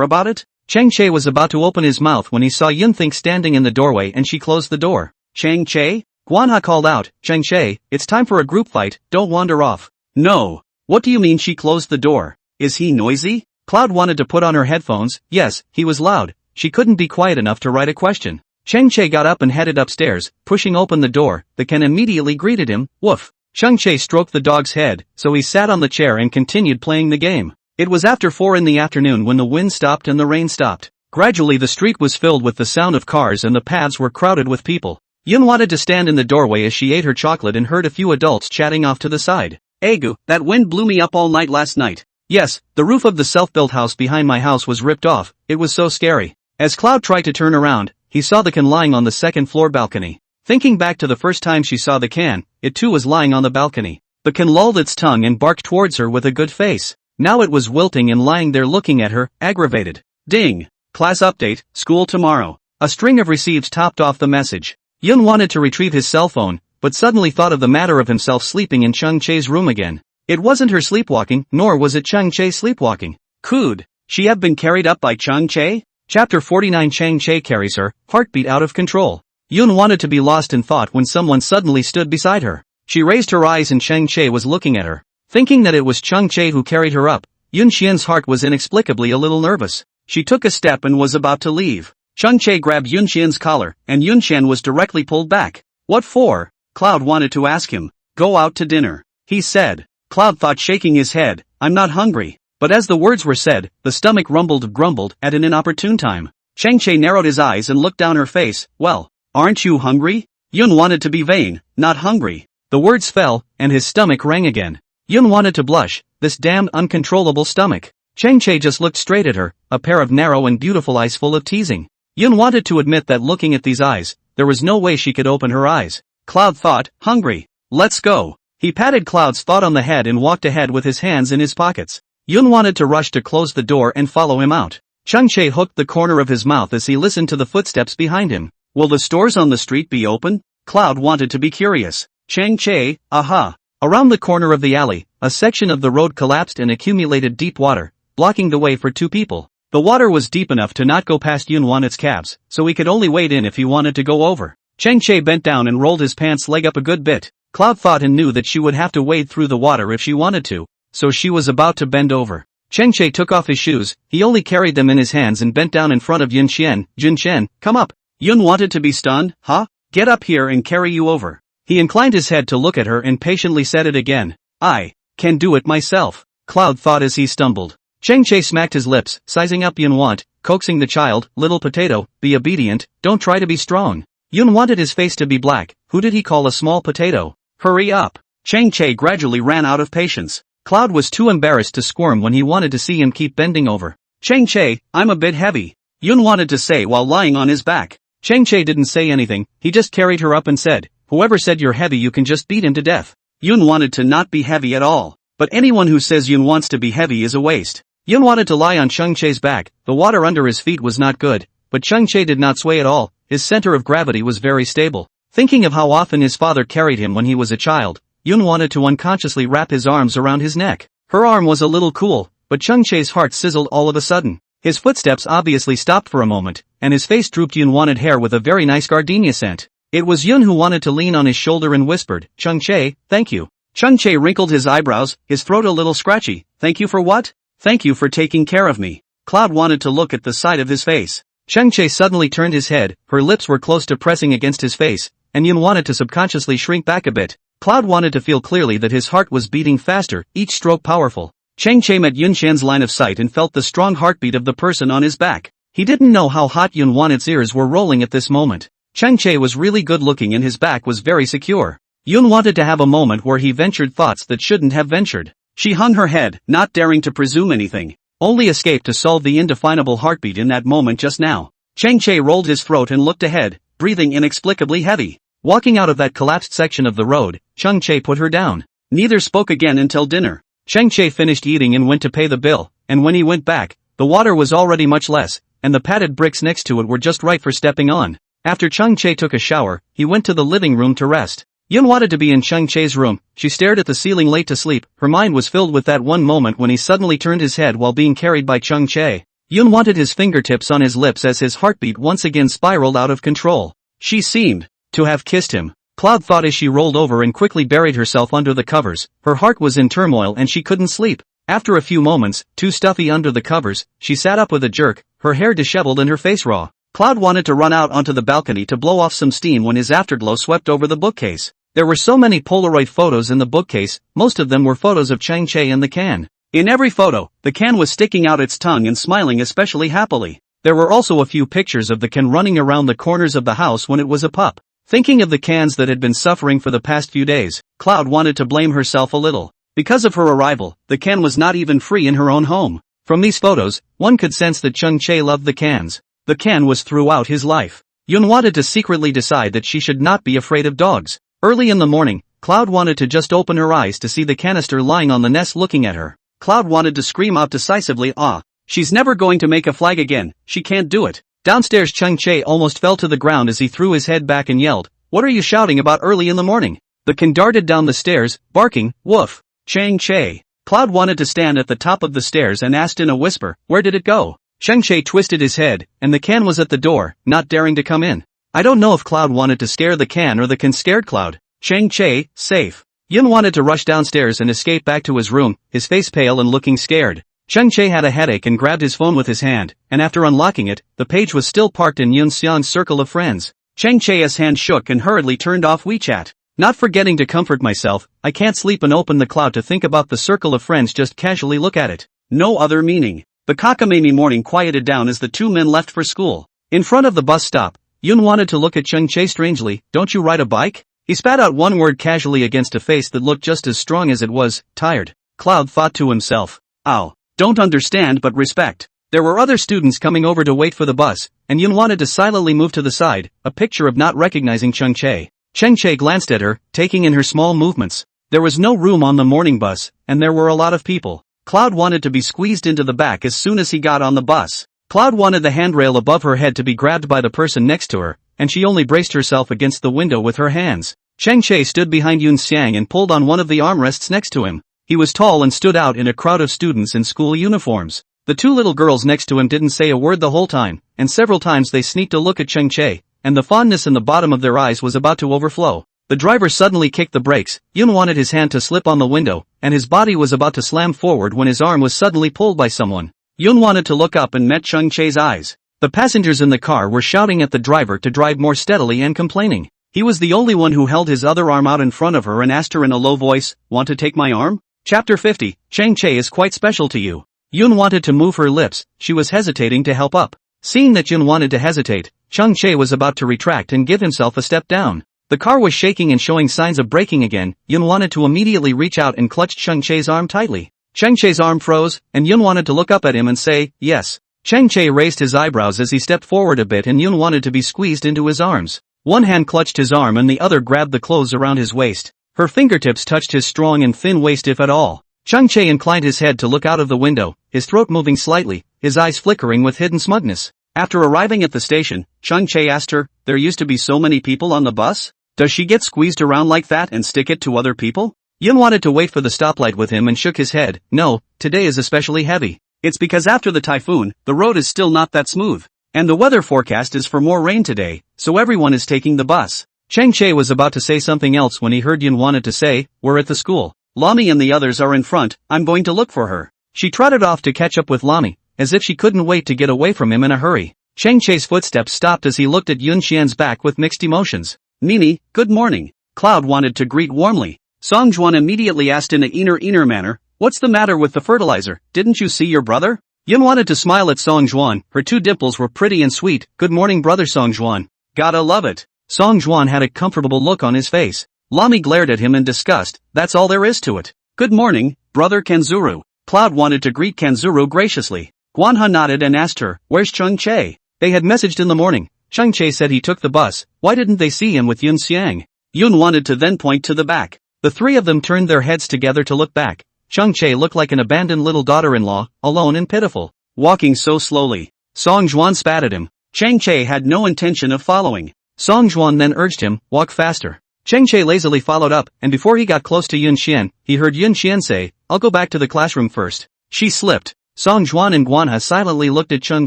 about it? Chang Che was about to open his mouth when he saw Yun Think standing in the doorway and she closed the door. Chang Che? Guanha called out, Chang Che, it's time for a group fight, don't wander off. No. What do you mean she closed the door? Is he noisy? Cloud wanted to put on her headphones. Yes, he was loud. She couldn't be quiet enough to write a question. Chang Che got up and headed upstairs, pushing open the door. The Ken immediately greeted him. Woof. Chang Che stroked the dog's head, so he sat on the chair and continued playing the game. It was after 4 in the afternoon when the wind stopped and the rain stopped. Gradually the street was filled with the sound of cars and the paths were crowded with people. Yun wanted to stand in the doorway as she ate her chocolate and heard a few adults chatting off to the side. Egu, that wind blew me up all night last night. Yes, the roof of the self-built house behind my house was ripped off, it was so scary. As Cloud tried to turn around, he saw the Ken lying on the second floor balcony. Thinking back to the first time she saw the Ken, it too was lying on the balcony. The Ken lolled its tongue and barked towards her with a good face. Now it was wilting and lying there looking at her, aggravated. Ding! Class update, school tomorrow. A string of receives topped off the message. Yun wanted to retrieve his cell phone, but suddenly thought of the matter of himself sleeping in Chang Che's room again. It wasn't her sleepwalking, nor was it Chang Che sleepwalking. Could she have been carried up by Chang Che? Chapter 49 Chang Che carries her, heartbeat out of control. Yun wanted to be lost in thought when someone suddenly stood beside her. She raised her eyes and Chang Che was looking at her. Thinking that it was Chang Che who carried her up, Yun Xian's heart was inexplicably a little nervous. She took a step and was about to leave. Chang Che grabbed Yun Xian's collar, and Yun Xian was directly pulled back. What for? Cloud wanted to ask him. Go out to dinner, he said. Cloud thought, shaking his head, I'm not hungry. But as the words were said, the stomach grumbled at an inopportune time. Chang Che narrowed his eyes and looked down her face. Well, aren't you hungry? Yun wanted to be vain, not hungry. The words fell, and his stomach rang again. Yun wanted to blush, this damned uncontrollable stomach. Chang Che just looked straight at her, a pair of narrow and beautiful eyes full of teasing. Yun wanted to admit that looking at these eyes, there was no way she could open her eyes. Cloud thought, hungry. Let's go. He patted Cloud's thought on the head and walked ahead with his hands in his pockets. Yun wanted to rush to close the door and follow him out. Chang Che hooked the corner of his mouth as he listened to the footsteps behind him. Will the stores on the street be open? Cloud wanted to be curious. Chang Che, aha. Around the corner of the alley, a section of the road collapsed and accumulated deep water, blocking the way for two people. The water was deep enough to not go past Yun Wanet's calves, so he could only wade in if he wanted to go over. Chang Che bent down and rolled his pants leg up a good bit. Cloud thought and knew that she would have to wade through the water if she wanted to, so she was about to bend over. Chang Che took off his shoes, he only carried them in his hands and bent down in front of Yun Xian. Jun Xian, come up. Yun wanted to be stunned, huh? Get up here and carry you over. He inclined his head to look at her and patiently said it again. I can do it myself, Cloud thought as he stumbled. Chang Che smacked his lips, sizing up Yun Want, coaxing the child, little potato, be obedient, don't try to be strong. Yun wanted his face to be black, who did he call a small potato? Hurry up. Chang Che gradually ran out of patience. Cloud was too embarrassed to squirm when he wanted to see him keep bending over. Chang Che, I'm a bit heavy. Yun wanted to say while lying on his back. Chang Che didn't say anything, he just carried her up and said, whoever said you're heavy you can just beat him to death. Yun wanted to not be heavy at all. But anyone who says Yun wants to be heavy is a waste. Yun wanted to lie on Chang Che's back, the water under his feet was not good, but Chang Che did not sway at all, his center of gravity was very stable. Thinking of how often his father carried him when he was a child, Yun wanted to unconsciously wrap his arms around his neck. Her arm was a little cool, but Chang Che's heart sizzled all of a sudden. His footsteps obviously stopped for a moment, and his face drooped. Yun wanted hair with a very nice gardenia scent. It was Yun who wanted to lean on his shoulder and whispered, Chang Che, thank you. Chang Che wrinkled his eyebrows, his throat a little scratchy. Thank you for what? Thank you for taking care of me. Cloud wanted to look at the side of his face. Chang Che suddenly turned his head, her lips were close to pressing against his face, and Yun wanted to subconsciously shrink back a bit. Cloud wanted to feel clearly that his heart was beating faster, each stroke powerful. Chang Che met Yun Xian's line of sight and felt the strong heartbeat of the person on his back. He didn't know how hot Yun Wanet's ears were rolling at this moment. Chang Che was really good looking and his back was very secure. Yun wanted to have a moment where he ventured thoughts that shouldn't have ventured. She hung her head, not daring to presume anything. Only escape to solve the indefinable heartbeat in that moment just now. Chang Che rolled his throat and looked ahead, breathing inexplicably heavy. Walking out of that collapsed section of the road, Chang Che put her down. Neither spoke again until dinner. Chang Che finished eating and went to pay the bill, and when he went back, the water was already much less, and the padded bricks next to it were just right for stepping on. After Chang Che took a shower, he went to the living room to rest. Yun wanted to be in Chang Che's room. She stared at the ceiling late to sleep, her mind was filled with that one moment when he suddenly turned his head while being carried by Chang Che. Yun wanted his fingertips on his lips as his heartbeat once again spiraled out of control. She seemed to have kissed him. Cloud thought as she rolled over and quickly buried herself under the covers. Her heart was in turmoil and she couldn't sleep. After a few moments, too stuffy under the covers, she sat up with a jerk, her hair disheveled and her face raw. Cloud wanted to run out onto the balcony to blow off some steam when his afterglow swept over the bookcase. There were so many Polaroid photos in the bookcase, most of them were photos of Chang-Che and the can. In every photo, the can was sticking out its tongue and smiling especially happily. There were also a few pictures of the can running around the corners of the house when it was a pup. Thinking of the cans that had been suffering for the past few days, Cloud wanted to blame herself a little. Because of her arrival, the can was not even free in her own home. From these photos, one could sense that Chang-Che loved the cans. The can was throughout his life. Yun wanted to secretly decide that she should not be afraid of dogs. Early in the morning, Cloud wanted to just open her eyes to see the canister lying on the nest looking at her. Cloud wanted to scream out decisively, "Ah! She's never going to make a flag again, she can't do it." Downstairs Chang-Che almost fell to the ground as he threw his head back and yelled, "What are you shouting about early in the morning?" The can darted down the stairs, barking, "Woof!" Chang-Che. Cloud wanted to stand at the top of the stairs and asked in a whisper, "Where did it go?" Chang-Che twisted his head, and the can was at the door, not daring to come in. I don't know if Cloud wanted to scare the can or the can scared Cloud. Chang-Che, safe. Yun wanted to rush downstairs and escape back to his room, his face pale and looking scared. Chang-Che had a headache and grabbed his phone with his hand, and after unlocking it, the page was still parked in Yun Xiang's circle of friends. Chang-Che's hand shook and hurriedly turned off WeChat. Not forgetting to comfort myself, I can't sleep and open the cloud to think about the circle of friends, just casually look at it. No other meaning. The cockamamie morning quieted down as the two men left for school. In front of the bus stop, Yun wanted to look at Chang-Che strangely. "Don't you ride a bike?" He spat out one word casually against a face that looked just as strong as it was tired. Cloud thought to himself, "Ow. Don't understand but respect." There were other students coming over to wait for the bus, and Yun wanted to silently move to the side, a picture of not recognizing Chang-Che. Chang-Che glanced at her, taking in her small movements. There was no room on the morning bus, and there were a lot of people. Cloud wanted to be squeezed into the back as soon as he got on the bus. Cloud wanted the handrail above her head to be grabbed by the person next to her, and she only braced herself against the window with her hands. Chang-Che stood behind Yun Xiang and pulled on one of the armrests next to him. He was tall and stood out in a crowd of students in school uniforms. The two little girls next to him didn't say a word the whole time, and several times they sneaked a look at Chang-Che, and the fondness in the bottom of their eyes was about to overflow. The driver suddenly kicked the brakes. Yun wanted his hand to slip on the window, and his body was about to slam forward when his arm was suddenly pulled by someone. Yun wanted to look up and met Chang-Che's eyes. The passengers in the car were shouting at the driver to drive more steadily and complaining. He was the only one who held his other arm out in front of her and asked her in a low voice, "Want to take my arm?" Chapter 50, Chang-Che is quite special to you. Yun wanted to move her lips, she was hesitating to help up. Seeing that Yun wanted to hesitate, Chang-Che was about to retract and give himself a step down. The car was shaking and showing signs of braking again. Yun wanted to immediately reach out and clutch Chang-Che's arm tightly. Chang-Che's arm froze, and Yun wanted to look up at him and say, "Yes." Chang-Che raised his eyebrows as he stepped forward a bit, and Yun wanted to be squeezed into his arms. One hand clutched his arm and the other grabbed the clothes around his waist. Her fingertips touched his strong and thin waist if at all. Chang-Che inclined his head to look out of the window, his throat moving slightly, his eyes flickering with hidden smugness. After arriving at the station, Chang-Che asked her, "There used to be so many people on the bus? Does she get squeezed around like that and stick it to other people?" Yun wanted to wait for the stoplight with him and shook his head. "No, today is especially heavy. It's because after the typhoon, the road is still not that smooth. And the weather forecast is for more rain today, so everyone is taking the bus." Chang-Che was about to say something else when he heard Yun wanted to say, "We're at the school. Lami and the others are in front, I'm going to look for her." She trotted off to catch up with Lami, as if she couldn't wait to get away from him in a hurry. Chang-Che's footsteps stopped as he looked at Yun Xian's back with mixed emotions. "Nini, good morning." Cloud wanted to greet warmly. Song Juan immediately asked in a inner manner, "What's the matter with the fertilizer? Didn't you see your brother?" Yun wanted to smile at Song Juan, her two dimples were pretty and sweet. "Good morning brother Song Juan. Gotta love it." Song Juan had a comfortable look on his face. Lami glared at him in disgust. "That's all there is to it." "Good morning, brother Kanzuru." Cloud wanted to greet Kanzuru graciously. Guanha nodded and asked her, "Where's Chang-Che?" They had messaged in the morning. Chang-Che said he took the bus. Why didn't they see him with Yun Xiang? Yun wanted to then point to the back. The three of them turned their heads together to look back. Chang-Che looked like an abandoned little daughter-in-law, alone and pitiful, walking so slowly. Song Juan spat at him. Chang-Che had no intention of following. Song Juan then urged him, "Walk faster." Chang-Che lazily followed up, and before he got close to Yun Xian, he heard Yun Xian say, "I'll go back to the classroom first." She slipped. Song Juan and Guanha silently looked at Cheng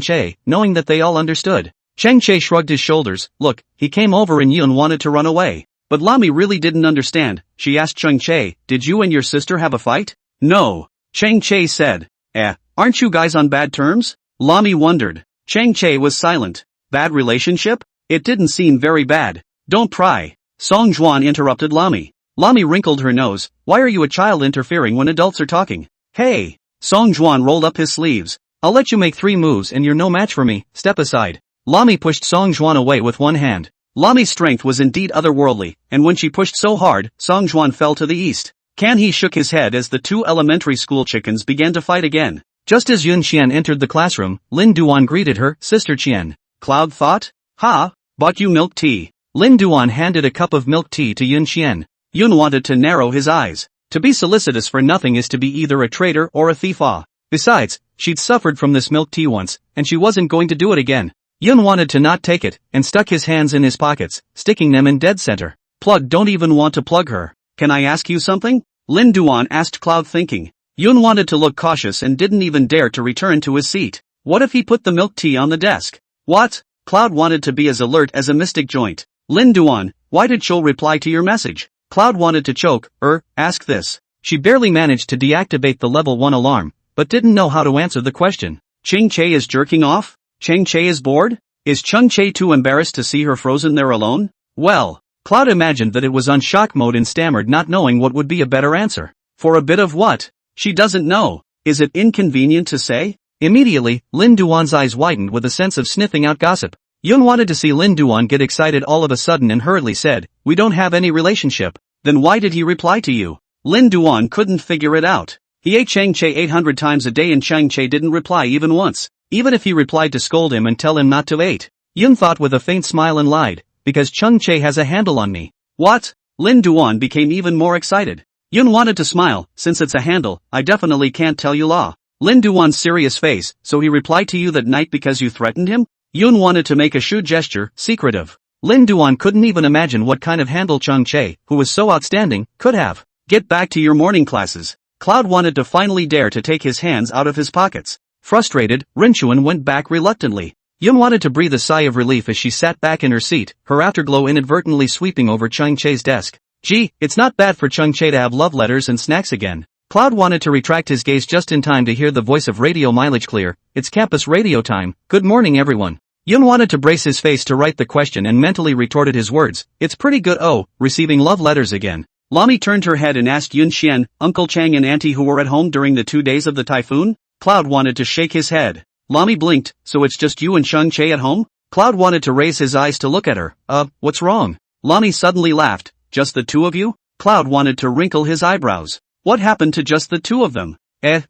Che, knowing that they all understood. Cheng Che shrugged his shoulders. Look, he came over and Yun wanted to run away. But Lami really didn't understand. She asked Cheng Che, did you and your sister have a fight? No. Cheng Che said. Aren't you guys on bad terms? Lami wondered. Cheng Che was silent. Bad relationship? It didn't seem very bad. Don't pry. Song Juan interrupted Lami. Lami wrinkled her nose. Why are you a child interfering when adults are talking? Hey! Song Juan rolled up his sleeves. I'll let you make 3 moves and you're no match for me, step aside. Lami pushed Song Juan away with one hand. Lami's strength was indeed otherworldly, and when she pushed so hard, Song Juan fell to the east. He shook his head as the 2 elementary school chickens began to fight again. Just as Yun Qian entered the classroom, Lin Duan greeted her, Sister Qian. Cloud thought? Ha! Bought you milk tea. Lin Duan handed a cup of milk tea to Yun Qian. Yun wanted to narrow his eyes. To be solicitous for nothing is to be either a traitor or a thief. Besides, she'd suffered from this milk tea once, and she wasn't going to do it again. Yun wanted to not take it, and stuck his hands in his pockets, sticking them in dead center. Plug don't even want to plug her. Can I ask you something? Lin Duan asked Cloud thinking. Yun wanted to look cautious and didn't even dare to return to his seat. What if he put the milk tea on the desk? What? Cloud wanted to be as alert as a mystic joint. Lin Duan, why did Chol reply to your message? Cloud wanted to choke, ask this. She barely managed to deactivate the level 1 alarm, but didn't know how to answer the question. Cheng Che is jerking off? Cheng Che is bored? Is Cheng Che too embarrassed to see her frozen there alone? Well, Cloud imagined that it was on shock mode and stammered, not knowing what would be a better answer. For a bit of what? She doesn't know. Is it inconvenient to say? Immediately, Lin Duan's eyes widened with a sense of sniffing out gossip. Yun wanted to see Lin Duan get excited all of a sudden and hurriedly said, we don't have any relationship. Then why did he reply to you? Lin Duan couldn't figure it out. He ate Cheng Che 800 times a day and Cheng Che didn't reply even once. Even if he replied to scold him and tell him not to eat. Yun thought with a faint smile and lied, because Cheng Che has a handle on me. What? Lin Duan became even more excited. Yun wanted to smile, since it's a handle, I definitely can't tell you law. Lin Duan's serious face, so he replied to you that night because you threatened him? Yun wanted to make a shoe gesture, secretive. Lin Duan couldn't even imagine what kind of handle Cheng Che, who was so outstanding, could have. Get back to your morning classes. Cloud wanted to finally dare to take his hands out of his pockets. Frustrated, Rinchuan went back reluctantly. Yun wanted to breathe a sigh of relief as she sat back in her seat, her afterglow inadvertently sweeping over Cheng Che's desk. Gee, it's not bad for Cheng Che to have love letters and snacks again. Cloud wanted to retract his gaze just in time to hear the voice of radio mileage clear. It's campus radio time. Good morning everyone. Yun wanted to brace his face to write the question and mentally retorted his words. It's pretty good receiving love letters again. Lami turned her head and asked Yun Xian, Uncle Chang and Auntie who were at home during the 2 days of the typhoon? Cloud wanted to shake his head. Lami blinked, so it's just you and Cheng Che at home? Cloud wanted to raise his eyes to look at her. What's wrong? Lami suddenly laughed. Just the 2 of you? Cloud wanted to wrinkle his eyebrows. What happened to just the 2 of them?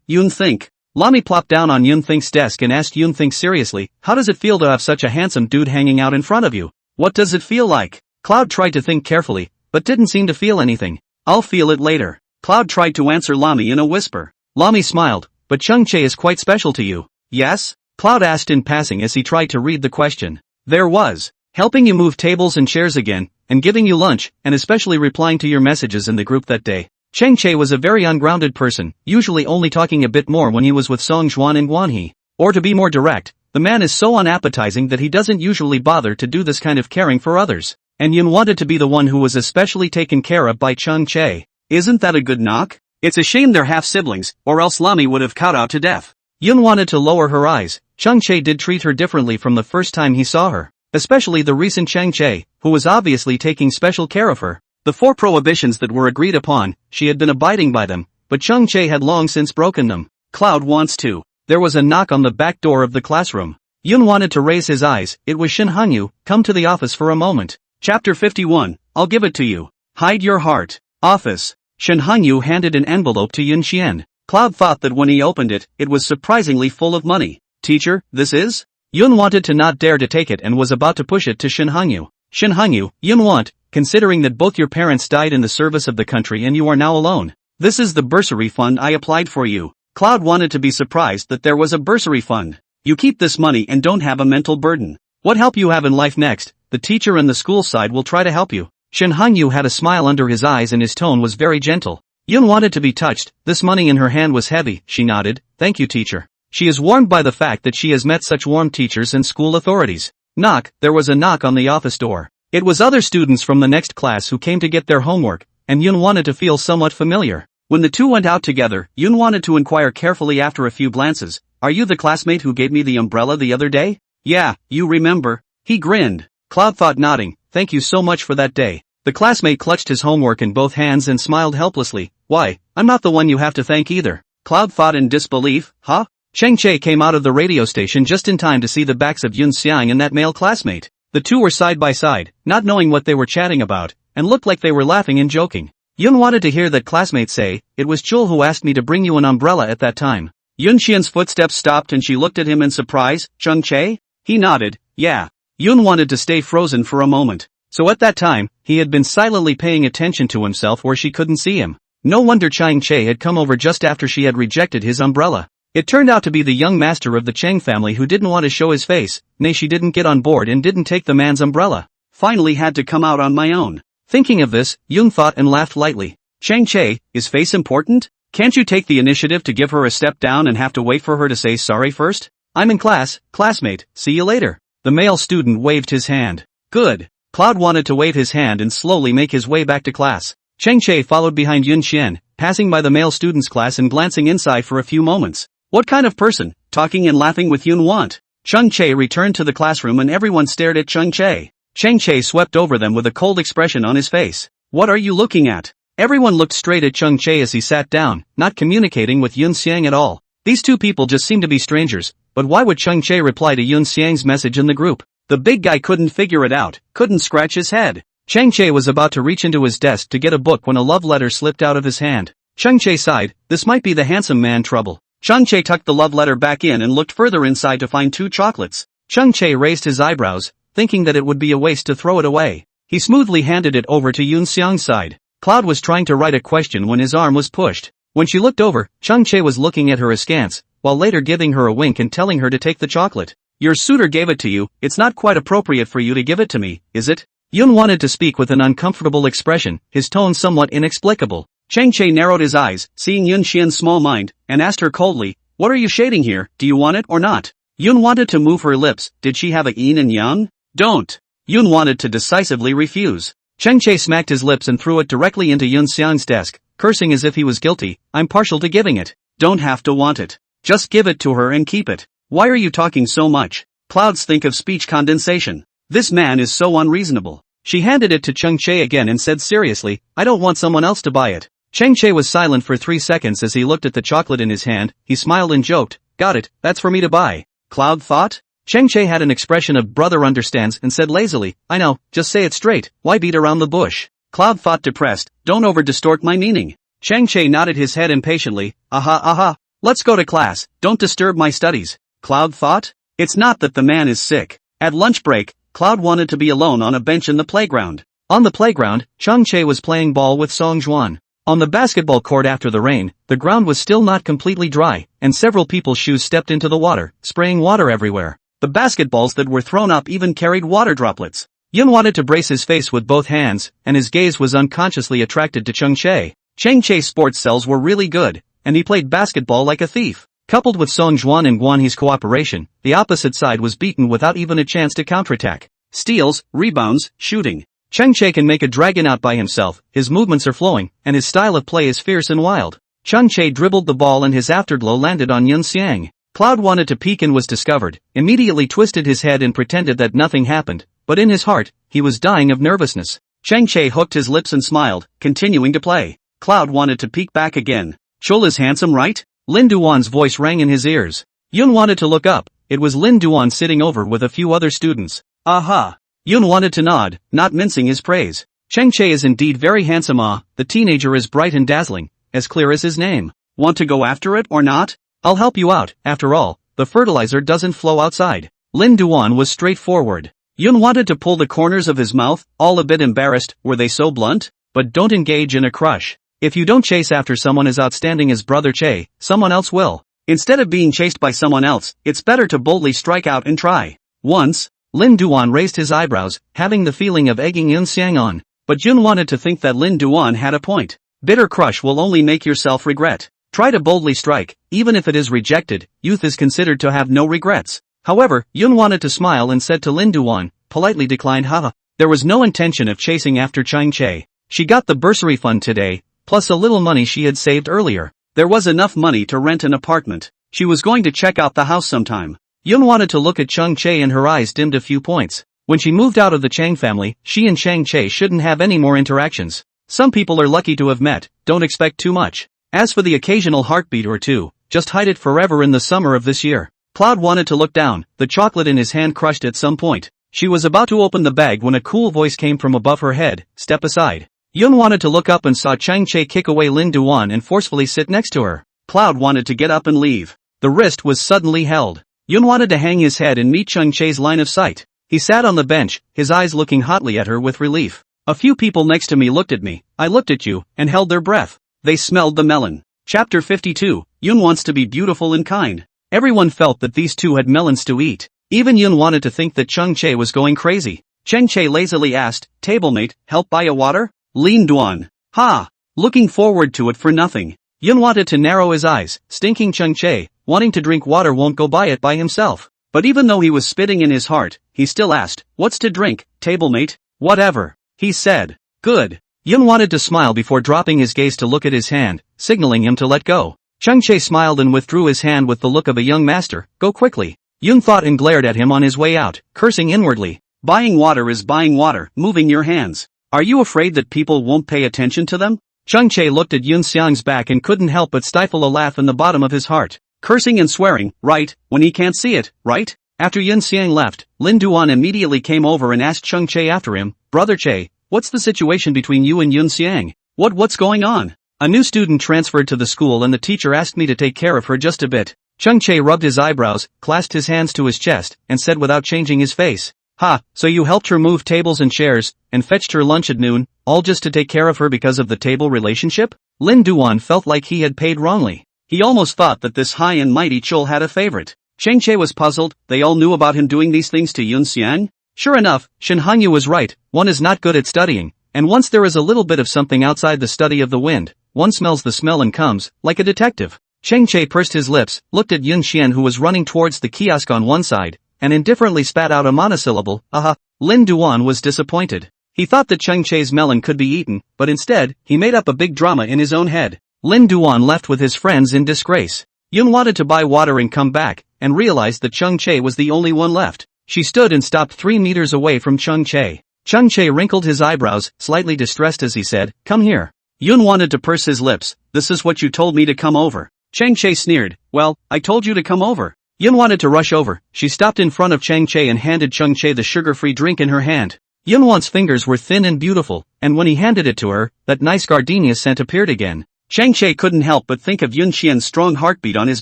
Yun Think. Lami plopped down on Yun Think's desk and asked Yun Think seriously, how does it feel to have such a handsome dude hanging out in front of you? What does it feel like? Cloud tried to think carefully, but didn't seem to feel anything. I'll feel it later. Cloud tried to answer Lami in a whisper. Lami smiled, but Cheng Che is quite special to you. Yes? Cloud asked in passing as he tried to read the question. There was. Helping you move tables and chairs again, and giving you lunch, and especially replying to your messages in the group that day. Cheng Che was a very ungrounded person, usually only talking a bit more when he was with Song Juan and Guanhe. Or to be more direct, the man is so unappetizing that he doesn't usually bother to do this kind of caring for others. And Yun wanted to be the one who was especially taken care of by Cheng Che. Isn't that a good knock? It's a shame they're half-siblings, or else Lami would have cowed out to death. Yun wanted to lower her eyes. Cheng Che did treat her differently from the first time he saw her. Especially the recent Cheng Che, who was obviously taking special care of her. The 4 prohibitions that were agreed upon, she had been abiding by them, but Cheng Che had long since broken them. Cloud wants to. There was a knock on the back door of the classroom. Yun wanted to raise his eyes. It was Shin Hanyu. Come to the office for a moment. Chapter 51, I'll give it to you. Hide your heart. Office. Shin Hanyu handed an envelope to Yun Xian. Cloud thought that when he opened it, it was surprisingly full of money. Teacher, this is? Yun wanted to not dare to take it and was about to push it to Shin Hanyu. Shin Hanyu, Yun want, considering that both your parents died in the service of the country and you are now alone. This is the bursary fund I applied for you. Cloud wanted to be surprised that there was a bursary fund. You keep this money and don't have a mental burden. What help you have in life next, the teacher and the school side will try to help you. Shin Hanyu had a smile under his eyes and his tone was very gentle. Yun wanted to be touched. This money in her hand was heavy. She nodded. Thank you, teacher. She is warmed by the fact that she has met such warm teachers and school authorities. Knock, there was a knock on the office door. It was other students from the next class who came to get their homework, and Yoon wanted to feel somewhat familiar. When the two went out together, Yoon wanted to inquire carefully after a few glances, "Are you the classmate who gave me the umbrella the other day?" "Yeah, you remember." He grinned. Cloud thought, nodding, "Thank you so much for that day." The classmate clutched his homework in both hands and smiled helplessly. "Why, I'm not the one you have to thank either." Cloud thought in disbelief, "Huh?" Cheng Che came out of the radio station just in time to see the backs of Yoon Xiang and that male classmate. The two were side by side, not knowing what they were chatting about, and looked like they were laughing and joking. Yoon wanted to hear that classmate say, "It was Chul who asked me to bring you an umbrella at that time." Yoon Xian's footsteps stopped and she looked at him in surprise. "Cheng Che?" He nodded, "Yeah." Yoon wanted to stay frozen for a moment. So at that time, he had been silently paying attention to himself where she couldn't see him. No wonder Cheng Che had come over just after she had rejected his umbrella. It turned out to be the young master of the Cheng family who didn't want to show his face, nay she didn't get on board and didn't take the man's umbrella. Finally had to come out on my own. Thinking of this, Yoon thought and laughed lightly. "Cheng Che, is face important? Can't you take the initiative to give her a step down and have to wait for her to say sorry first? I'm in class, classmate, see you later." The male student waved his hand. Good. Cloud wanted to wave his hand and slowly make his way back to class. Cheng Che followed behind Yoon Xian, passing by the male student's class and glancing inside for a few moments. What kind of person, talking and laughing with Yoon want? Cheng Che returned to the classroom and everyone stared at Cheng Che. Cheng Che swept over them with a cold expression on his face. "What are you looking at?" Everyone looked straight at Cheng Che as he sat down, not communicating with Yoon Xiang at all. These two people just seemed to be strangers, but why would Cheng Che reply to Yoon Xiang's message in the group? The big guy couldn't figure it out, couldn't scratch his head. Cheng Che was about to reach into his desk to get a book when a love letter slipped out of his hand. Cheng Che sighed, this might be the handsome man trouble. Cheng Che tucked the love letter back in and looked further inside to find 2 chocolates. Cheng Che raised his eyebrows, thinking that it would be a waste to throw it away. He smoothly handed it over to Yoon Xiang's side. Cloud was trying to write a question when his arm was pushed. When she looked over, Cheng Che was looking at her askance, while later giving her a wink and telling her to take the chocolate. "Your suitor gave it to you, it's not quite appropriate for you to give it to me, is it?" Yoon wanted to speak with an uncomfortable expression, his tone somewhat inexplicable. Cheng Che narrowed his eyes, seeing Yoon Xian's small mind, and asked her coldly, "What are you shading here, do you want it or not?" Yoon wanted to move her lips, did she have a yin and yang? Don't. Yoon wanted to decisively refuse. Cheng Che smacked his lips and threw it directly into Yoon Xiang's desk, cursing as if he was guilty. "I'm partial to giving it. Don't have to want it. Just give it to her and keep it. Why are you talking so much?" Clouds think of speech condensation. This man is so unreasonable. She handed it to Cheng Che again and said seriously, "I don't want someone else to buy it." Cheng Che was silent for 3 seconds as he looked at the chocolate in his hand. He smiled and joked, "Got it, that's for me to buy." Cloud thought. Cheng Che had an expression of brother understands and said lazily, "I know, just say it straight, why beat around the bush?" Cloud thought depressed, "Don't over-distort my meaning." Cheng Che nodded his head impatiently, aha, let's go to class, don't disturb my studies." Cloud thought. It's not that the man is sick. At lunch break, Cloud wanted to be alone on a bench in the playground. On the playground, Cheng Che was playing ball with Song Juan. On the basketball court after the rain, the ground was still not completely dry, and several people's shoes stepped into the water, spraying water everywhere. The basketballs that were thrown up even carried water droplets. Yoon wanted to brace his face with both hands, and his gaze was unconsciously attracted to Cheng Che. Cheng Che's sports cells were really good, and he played basketball like a thief. Coupled with Song Juan and Guan He's cooperation, the opposite side was beaten without even a chance to counterattack. Steals, rebounds, shooting. Cheng Che can make a dragon out by himself, his movements are flowing, and his style of play is fierce and wild. Cheng Che dribbled the ball and his afterglow landed on Yoon Xiang. Cloud wanted to peek and was discovered, immediately twisted his head and pretended that nothing happened, but in his heart, he was dying of nervousness. Cheng Che hooked his lips and smiled, continuing to play. Cloud wanted to peek back again. "Chul is handsome, right?" Lin Duan's voice rang in his ears. Yoon wanted to look up, it was Lin Duan sitting over with a few other students. Aha! Yoon wanted to nod, not mincing his praise. Cheng Che is indeed very handsome. The teenager is bright and dazzling, as clear as his name. Want to go after it or not? I'll help you out, after all, the fertilizer doesn't flow outside. Lin Duan was straightforward. Yoon wanted to pull the corners of his mouth, all a bit embarrassed, were they so blunt? But don't engage in a crush. If you don't chase after someone as outstanding as Brother Che, someone else will. Instead of being chased by someone else, it's better to boldly strike out and try. Once, Lin Duan raised his eyebrows, having the feeling of egging Yoon Xiang on. But Yoon wanted to think that Lin Duan had a point. Bitter crush will only make yourself regret. Try to boldly strike, even if it is rejected. Youth is considered to have no regrets. However, Yun wanted to smile and said to Lin Duan, politely declined haha. There was no intention of chasing after Chang Che. She got the bursary fund today, plus a little money she had saved earlier. There was enough money to rent an apartment. She was going to check out the house sometime. Yun wanted to look at Chang Che and her eyes dimmed a few points. When she moved out of the Chang family, she and Chang Che shouldn't have any more interactions. Some people are lucky to have met, don't expect too much. As for the occasional heartbeat or two, just hide it forever in the summer of this year. Cloud wanted to look down, the chocolate in his hand crushed at some point. She was about to open the bag when a cool voice came from above her head, step aside. Yun wanted to look up and saw Chang Che kick away Lin Duan and forcefully sit next to her. Cloud wanted to get up and leave. The wrist was suddenly held. Yun wanted to hang his head and meet Chang Che's line of sight. He sat on the bench, his eyes looking hotly at her with relief. A few people next to me looked at me, I looked at you, and held their breath. They smelled the melon. Chapter 52, Yun wants to be beautiful and kind. Everyone felt that these two had melons to eat. Even Yun wanted to think that Chang Che was going crazy. Chang Che lazily asked, tablemate, help buy a water? Lin Duan. Ha! Looking forward to it for nothing. Yun wanted to narrow his eyes, stinking Chang Che, wanting to drink water won't go buy it by himself. But even though he was spitting in his heart, he still asked, what's to drink, tablemate? Whatever. He said. Good. Yun wanted to smile before dropping his gaze to look at his hand, signaling him to let go. Chang Che smiled and withdrew his hand with the look of a young master, go quickly. Yun thought and glared at him on his way out, cursing inwardly. Buying water is buying water, moving your hands. Are you afraid that people won't pay attention to them? Chang Che looked at Yun Xiang's back and couldn't help but stifle a laugh in the bottom of his heart. Cursing and swearing, right, when he can't see it, right? After Yun Xiang left, Lin Duan immediately came over and asked Chang Che after him, Brother Che, what's the situation between you and Yun Xiang? What's going on? A new student transferred to the school and the teacher asked me to take care of her just a bit. Chang Che rubbed his eyebrows, clasped his hands to his chest, and said without changing his face. Ha, so you helped her move tables and chairs, and fetched her lunch at noon, all just to take care of her because of the table relationship? Lin Duan felt like he had paid wrongly. He almost thought that this high and mighty Chul had a favorite. Chang Che was puzzled, they all knew about him doing these things to Yun Xiang? Sure enough, Shen Hanyu was right, one is not good at studying, and once there is a little bit of something outside the study of the wind, one smells the smell and comes, like a detective. Chang Che pursed his lips, looked at Yun Xian who was running towards the kiosk on one side, and indifferently spat out a monosyllable, aha. Lin Duan was disappointed. He thought that Chang Che's melon could be eaten, but instead, he made up a big drama in his own head. Lin Duan left with his friends in disgrace. Yun wanted to buy water and come back, and realized that Chang Che was the only one left. She stood and stopped 3 meters away from Chang Che. Chang Che wrinkled his eyebrows, slightly distressed as he said, come here. Yun wanted to purse his lips, this is what you told me to come over. Chang Che sneered, well, I told you to come over. Yun wanted to rush over, she stopped in front of Chang Che and handed Chang Che the sugar-free drink in her hand. Yun Wan's fingers were thin and beautiful, and when he handed it to her, that nice gardenia scent appeared again. Chang Che couldn't help but think of Yun Xian's strong heartbeat on his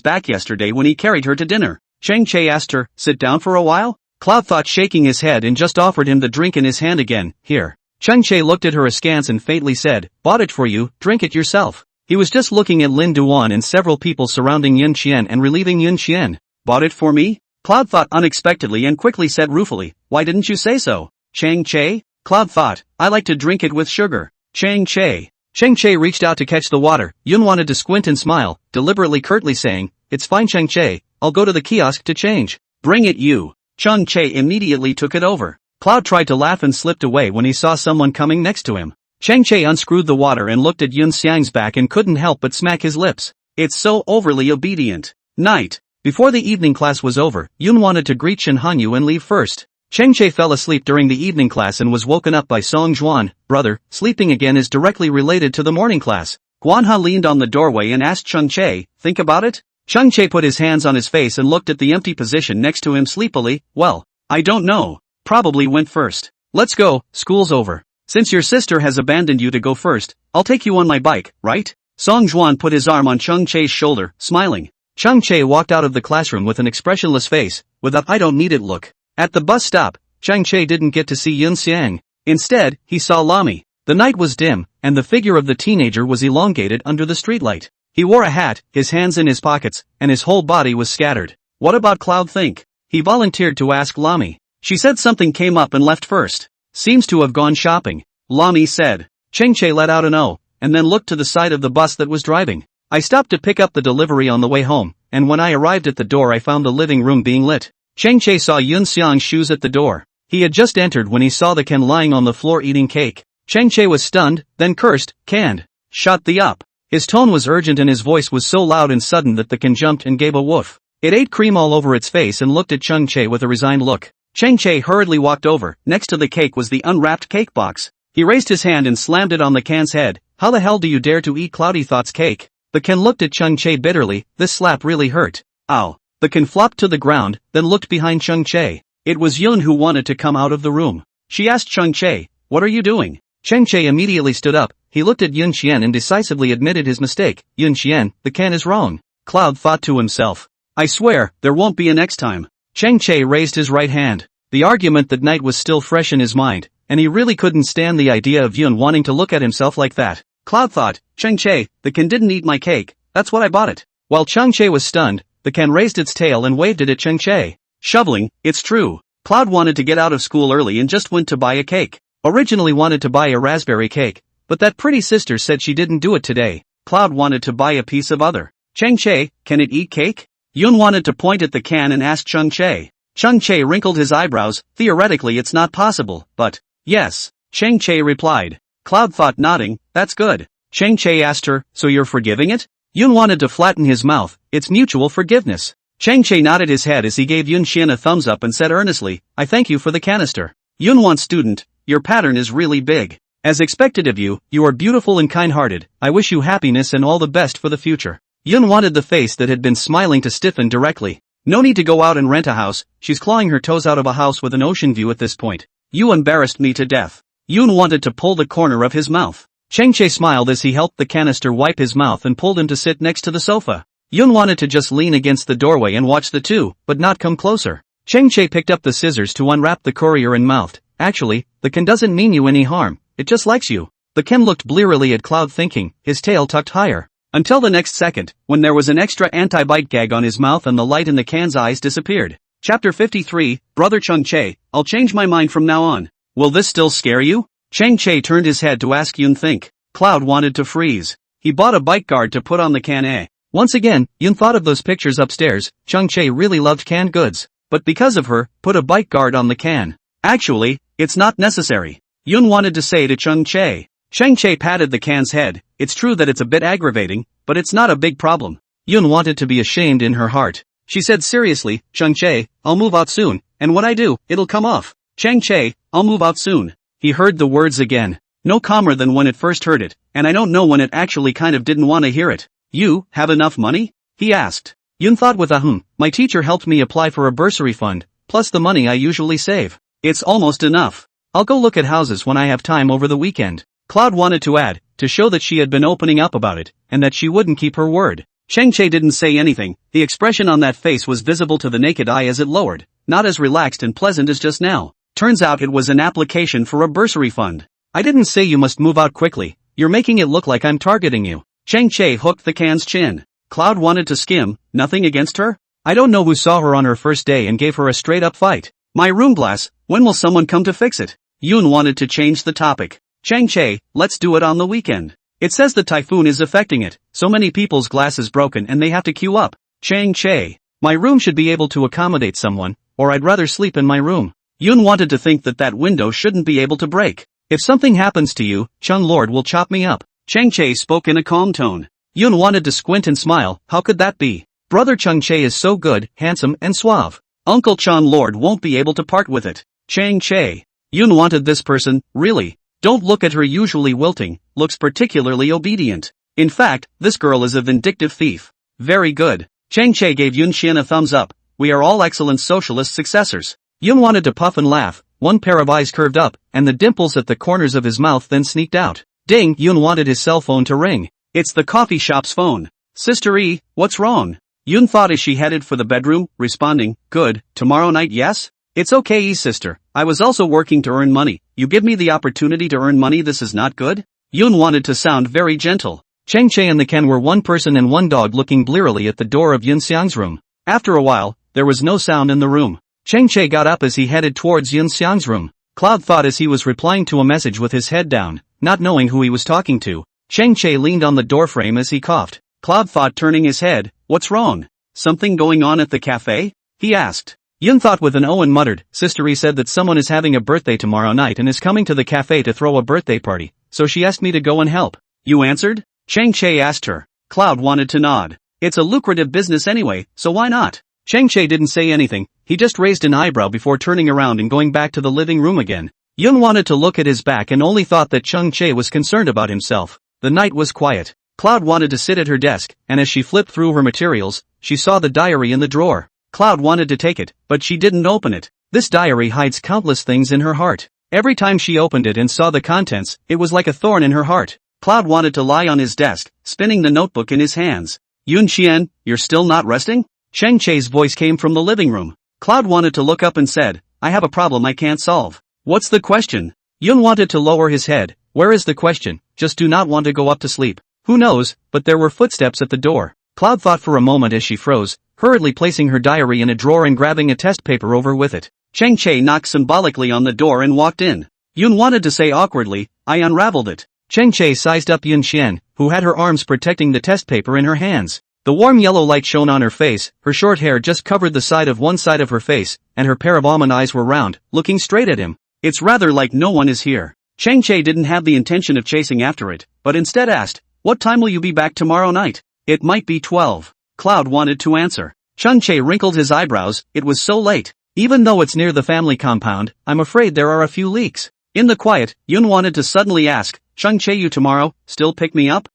back yesterday when he carried her to dinner. Chang Che asked her, sit down for a while? Cloud thought shaking his head and just offered him the drink in his hand again, here. Chang Che looked at her askance and faintly said, bought it for you, drink it yourself. He was just looking at Lin Duan and several people surrounding Yun Xian and relieving Yun Xian. Bought it for me? Cloud thought unexpectedly and quickly said ruefully, why didn't you say so? Chang Che? Cloud thought, I like to drink it with sugar. Chang Che. Chang Che reached out to catch the water. Yun wanted to squint and smile, deliberately curtly saying, it's fine Chang Che, I'll go to the kiosk to change. Bring it you. Chang Che immediately took it over. Cloud tried to laugh and slipped away when he saw someone coming next to him. Chang Che unscrewed the water and looked at Yun Xiang's back and couldn't help but smack his lips. It's so overly obedient. Night. Before the evening class was over, Yun wanted to greet Shen Hanyu and leave first. Chang Che fell asleep during the evening class and was woken up by Song Zhuan. Brother, sleeping again is directly related to the morning class. Guanha leaned on the doorway and asked Chang Che, think about it? Chang Che put his hands on his face and looked at the empty position next to him sleepily. Well, I don't know. Probably went first. Let's go, school's over. Since your sister has abandoned you to go first, I'll take you on my bike, right? Song Zhuan put his arm on Chang Che's shoulder, smiling. Chang Che walked out of the classroom with an expressionless face, with a I don't need it look. At the bus stop, Chang Che didn't get to see Yun Xiang. Instead, he saw Lami. The night was dim, and the figure of the teenager was elongated under the streetlight. He wore a hat, his hands in his pockets, and his whole body was scattered. What about Cloud think? He volunteered to ask Lami. She said something came up and left first. Seems to have gone shopping. Lami said. Chang Che let out an oh, and then looked to the side of the bus that was driving. I stopped to pick up the delivery on the way home, and when I arrived at the door I found the living room being lit. Chang Chae saw Yoon Seong's shoes at the door. He had just entered when he saw the Ken lying on the floor eating cake. Chang Chae was stunned, then cursed, "Canned. Shut the up." His tone was urgent and his voice was so loud and sudden that the Ken jumped and gave a woof. It ate cream all over its face and looked at Chang Chae with a resigned look. Chang Chae hurriedly walked over. Next to the cake was the unwrapped cake box. He raised his hand and slammed it on the Can's head. "How the hell do you dare to eat Cloudy Thought's cake?" The Ken looked at Chang Chae bitterly. This slap really hurt. Ow. The Ken flopped to the ground, then looked behind Chang Chae. It was Yoon who wanted to come out of the room. She asked Chang Chae, "What are you doing?" Chang Chae immediately stood up. He looked at Yoon Xian and decisively admitted his mistake. "Yoon Xian, the Ken is wrong." Cloud thought to himself. "I swear, there won't be a next time." Chang Chae raised his right hand. The argument that night was still fresh in his mind, and he really couldn't stand the idea of Yoon wanting to look at himself like that. Cloud thought, "Chang Chae, the Ken didn't eat my cake, that's what I bought it." While Chang Chae was stunned, the Ken raised its tail and waved it at Chang Chae. Shoveling, it's true. Cloud wanted to get out of school early and just went to buy a cake. Originally wanted to buy a raspberry cake, but that pretty sister said she didn't do it today. Cloud wanted to buy a piece of other. "Chang Chae, can it eat cake?" Yoon wanted to point at the can and ask Chang Chae. Chang Chae wrinkled his eyebrows. "Theoretically it's not possible, but..." "Yes," Chang Chae replied. Cloud thought, nodding, "That's good." Chang Chae asked her, "So you're forgiving it?" Yoon wanted to flatten his mouth. "It's mutual forgiveness." Chang Chae nodded his head as he gave Yoon Xian a thumbs up and said earnestly, "I thank you for the canister." Yoon wants student, "Your pattern is really big. As expected of you, you are beautiful and kind-hearted. I wish you happiness and all the best for the future." Yoon wanted the face that had been smiling to stiffen directly. No need to go out and rent a house, she's clawing her toes out of a house with an ocean view at this point. "You embarrassed me to death." Yoon wanted to pull the corner of his mouth. Chang Chae smiled as he helped the canister wipe his mouth and pulled him to sit next to the sofa. Yoon wanted to just lean against the doorway and watch the two, but not come closer. Chang Chae picked up the scissors to unwrap the courier and mouthed, "Actually, the Ken doesn't mean you any harm, it just likes you." The Ken looked blearily at Cloud thinking, his tail tucked higher. Until the next second, when there was an extra anti-bite gag on his mouth and the light in the Can's eyes disappeared. Chapter 53, Brother Chang Chae, I'll change my mind from now on. Will this still scare you? Chang Chae turned his head to ask Yoon think. Cloud wanted to freeze. He bought a bite guard to put on the Can. Once again, Yoon thought of those pictures upstairs. Chang Chae really loved canned goods. But because of her, put a bite guard on the can. Actually, it's not necessary. Yoon wanted to say to Chang Chae. Chang Chae patted the Can's head. It's true that it's a bit aggravating, but it's not a big problem. Yoon wanted to be ashamed in her heart. She said seriously, "Chang Chae, I'll move out soon, and when I do, it'll come off." "Chang Chae, I'll move out soon." He heard the words again. No calmer than when it first heard it, and I don't know when it actually kind of didn't want to hear it. "You have enough money?" he asked. Yoon thought with a my teacher helped me apply for a bursary fund, plus the money I usually save. It's almost enough. I'll go look at houses when I have time over the weekend. Cloud wanted to add, to show that she had been opening up about it, and that she wouldn't keep her word. Chang Chae didn't say anything. The expression on that face was visible to the naked eye as it lowered, not as relaxed and pleasant as just now. Turns out it was an application for a bursary fund. "I didn't say you must move out quickly, you're making it look like I'm targeting you." Chang Chae hooked the Can's chin. Cloud wanted to skim, nothing against her? "I don't know who saw her on her first day and gave her a straight-up fight. My room glass, when will someone come to fix it?" Yoon wanted to change the topic. "Chang Chae, let's do it on the weekend. It says the typhoon is affecting it, so many people's glass is broken and they have to queue up." Chang Chae, "My room should be able to accommodate someone, or I'd rather sleep in my room." Yoon wanted to think that that window shouldn't be able to break. "If something happens to you, Chung Lord will chop me up." Chang Chae spoke in a calm tone. Yoon wanted to squint and smile. How could that be? Brother Chang Chae is so good, handsome and suave. Uncle Chang Lord won't be able to part with it. Chang Chae. Yoon wanted this person, really. Don't look at her usually wilting, looks particularly obedient. In fact, this girl is a vindictive thief. Very good. Chang Chae gave Yoon Xian a thumbs up. We are all excellent socialist successors. Yoon wanted to puff and laugh. One pair of eyes curved up, and the dimples at the corners of his mouth then sneaked out. Ding! Yoon wanted his cell phone to ring. It's the coffee shop's phone. Sister E, what's wrong? Yoon thought as she headed for the bedroom, responding, good, tomorrow night yes? It's okay E sister, I was also working to earn money. You give me the opportunity to earn money, this is not good? Yoon wanted to sound very gentle. Chang Chae and the Ken were one person and one dog looking blearily at the door of Yoon Seong's room. After a while, there was no sound in the room. Chang Chae got up as he headed towards Yoon Seong's room. Cloud thought as he was replying to a message with his head down, not knowing who he was talking to. Chang Chae leaned on the doorframe as he coughed. Cloud thought, turning his head. What's wrong? Something going on at the cafe? He asked. Yun thought with an O and muttered, Sistery said that someone is having a birthday tomorrow night and is coming to the cafe to throw a birthday party, so she asked me to go and help. You answered? Chang Che asked her. Cloud wanted to nod. It's a lucrative business anyway, so why not? Chang Che didn't say anything, he just raised an eyebrow before turning around and going back to the living room again. Yun wanted to look at his back and only thought that Chang Che was concerned about himself. The night was quiet. Cloud wanted to sit at her desk, and as she flipped through her materials, she saw the diary in the drawer. Cloud wanted to take it, but she didn't open it. This diary hides countless things in her heart. Every time she opened it and saw the contents, it was like a thorn in her heart. Cloud wanted to lie on his desk, spinning the notebook in his hands. Yun Qian, you're still not resting? Chang Che's voice came from the living room. Cloud wanted to look up and said, I have a problem I can't solve. What's the question? Yun wanted to lower his head. Where is the question? Just do not want to go up to sleep. Who knows, but there were footsteps at the door. Cloud thought for a moment as she froze, hurriedly placing her diary in a drawer and grabbing a test paper over with it. Chang Che knocked symbolically on the door and walked in. Yun wanted to say awkwardly, I unraveled it. Chang Che sized up Yun Qian, who had her arms protecting the test paper in her hands. The warm yellow light shone on her face, her short hair just covered the side of one side of her face, and her pair of almond eyes were round, looking straight at him. It's rather like no one is here. Chang Che didn't have the intention of chasing after it, but instead asked, what time will you be back tomorrow night? It might be 12. Cloud wanted to answer. Chang Che wrinkled his eyebrows, it was so late. Even though it's near the family compound, I'm afraid there are a few leaks. In the quiet, Yun wanted to suddenly ask, Chang Che, you tomorrow, still pick me up?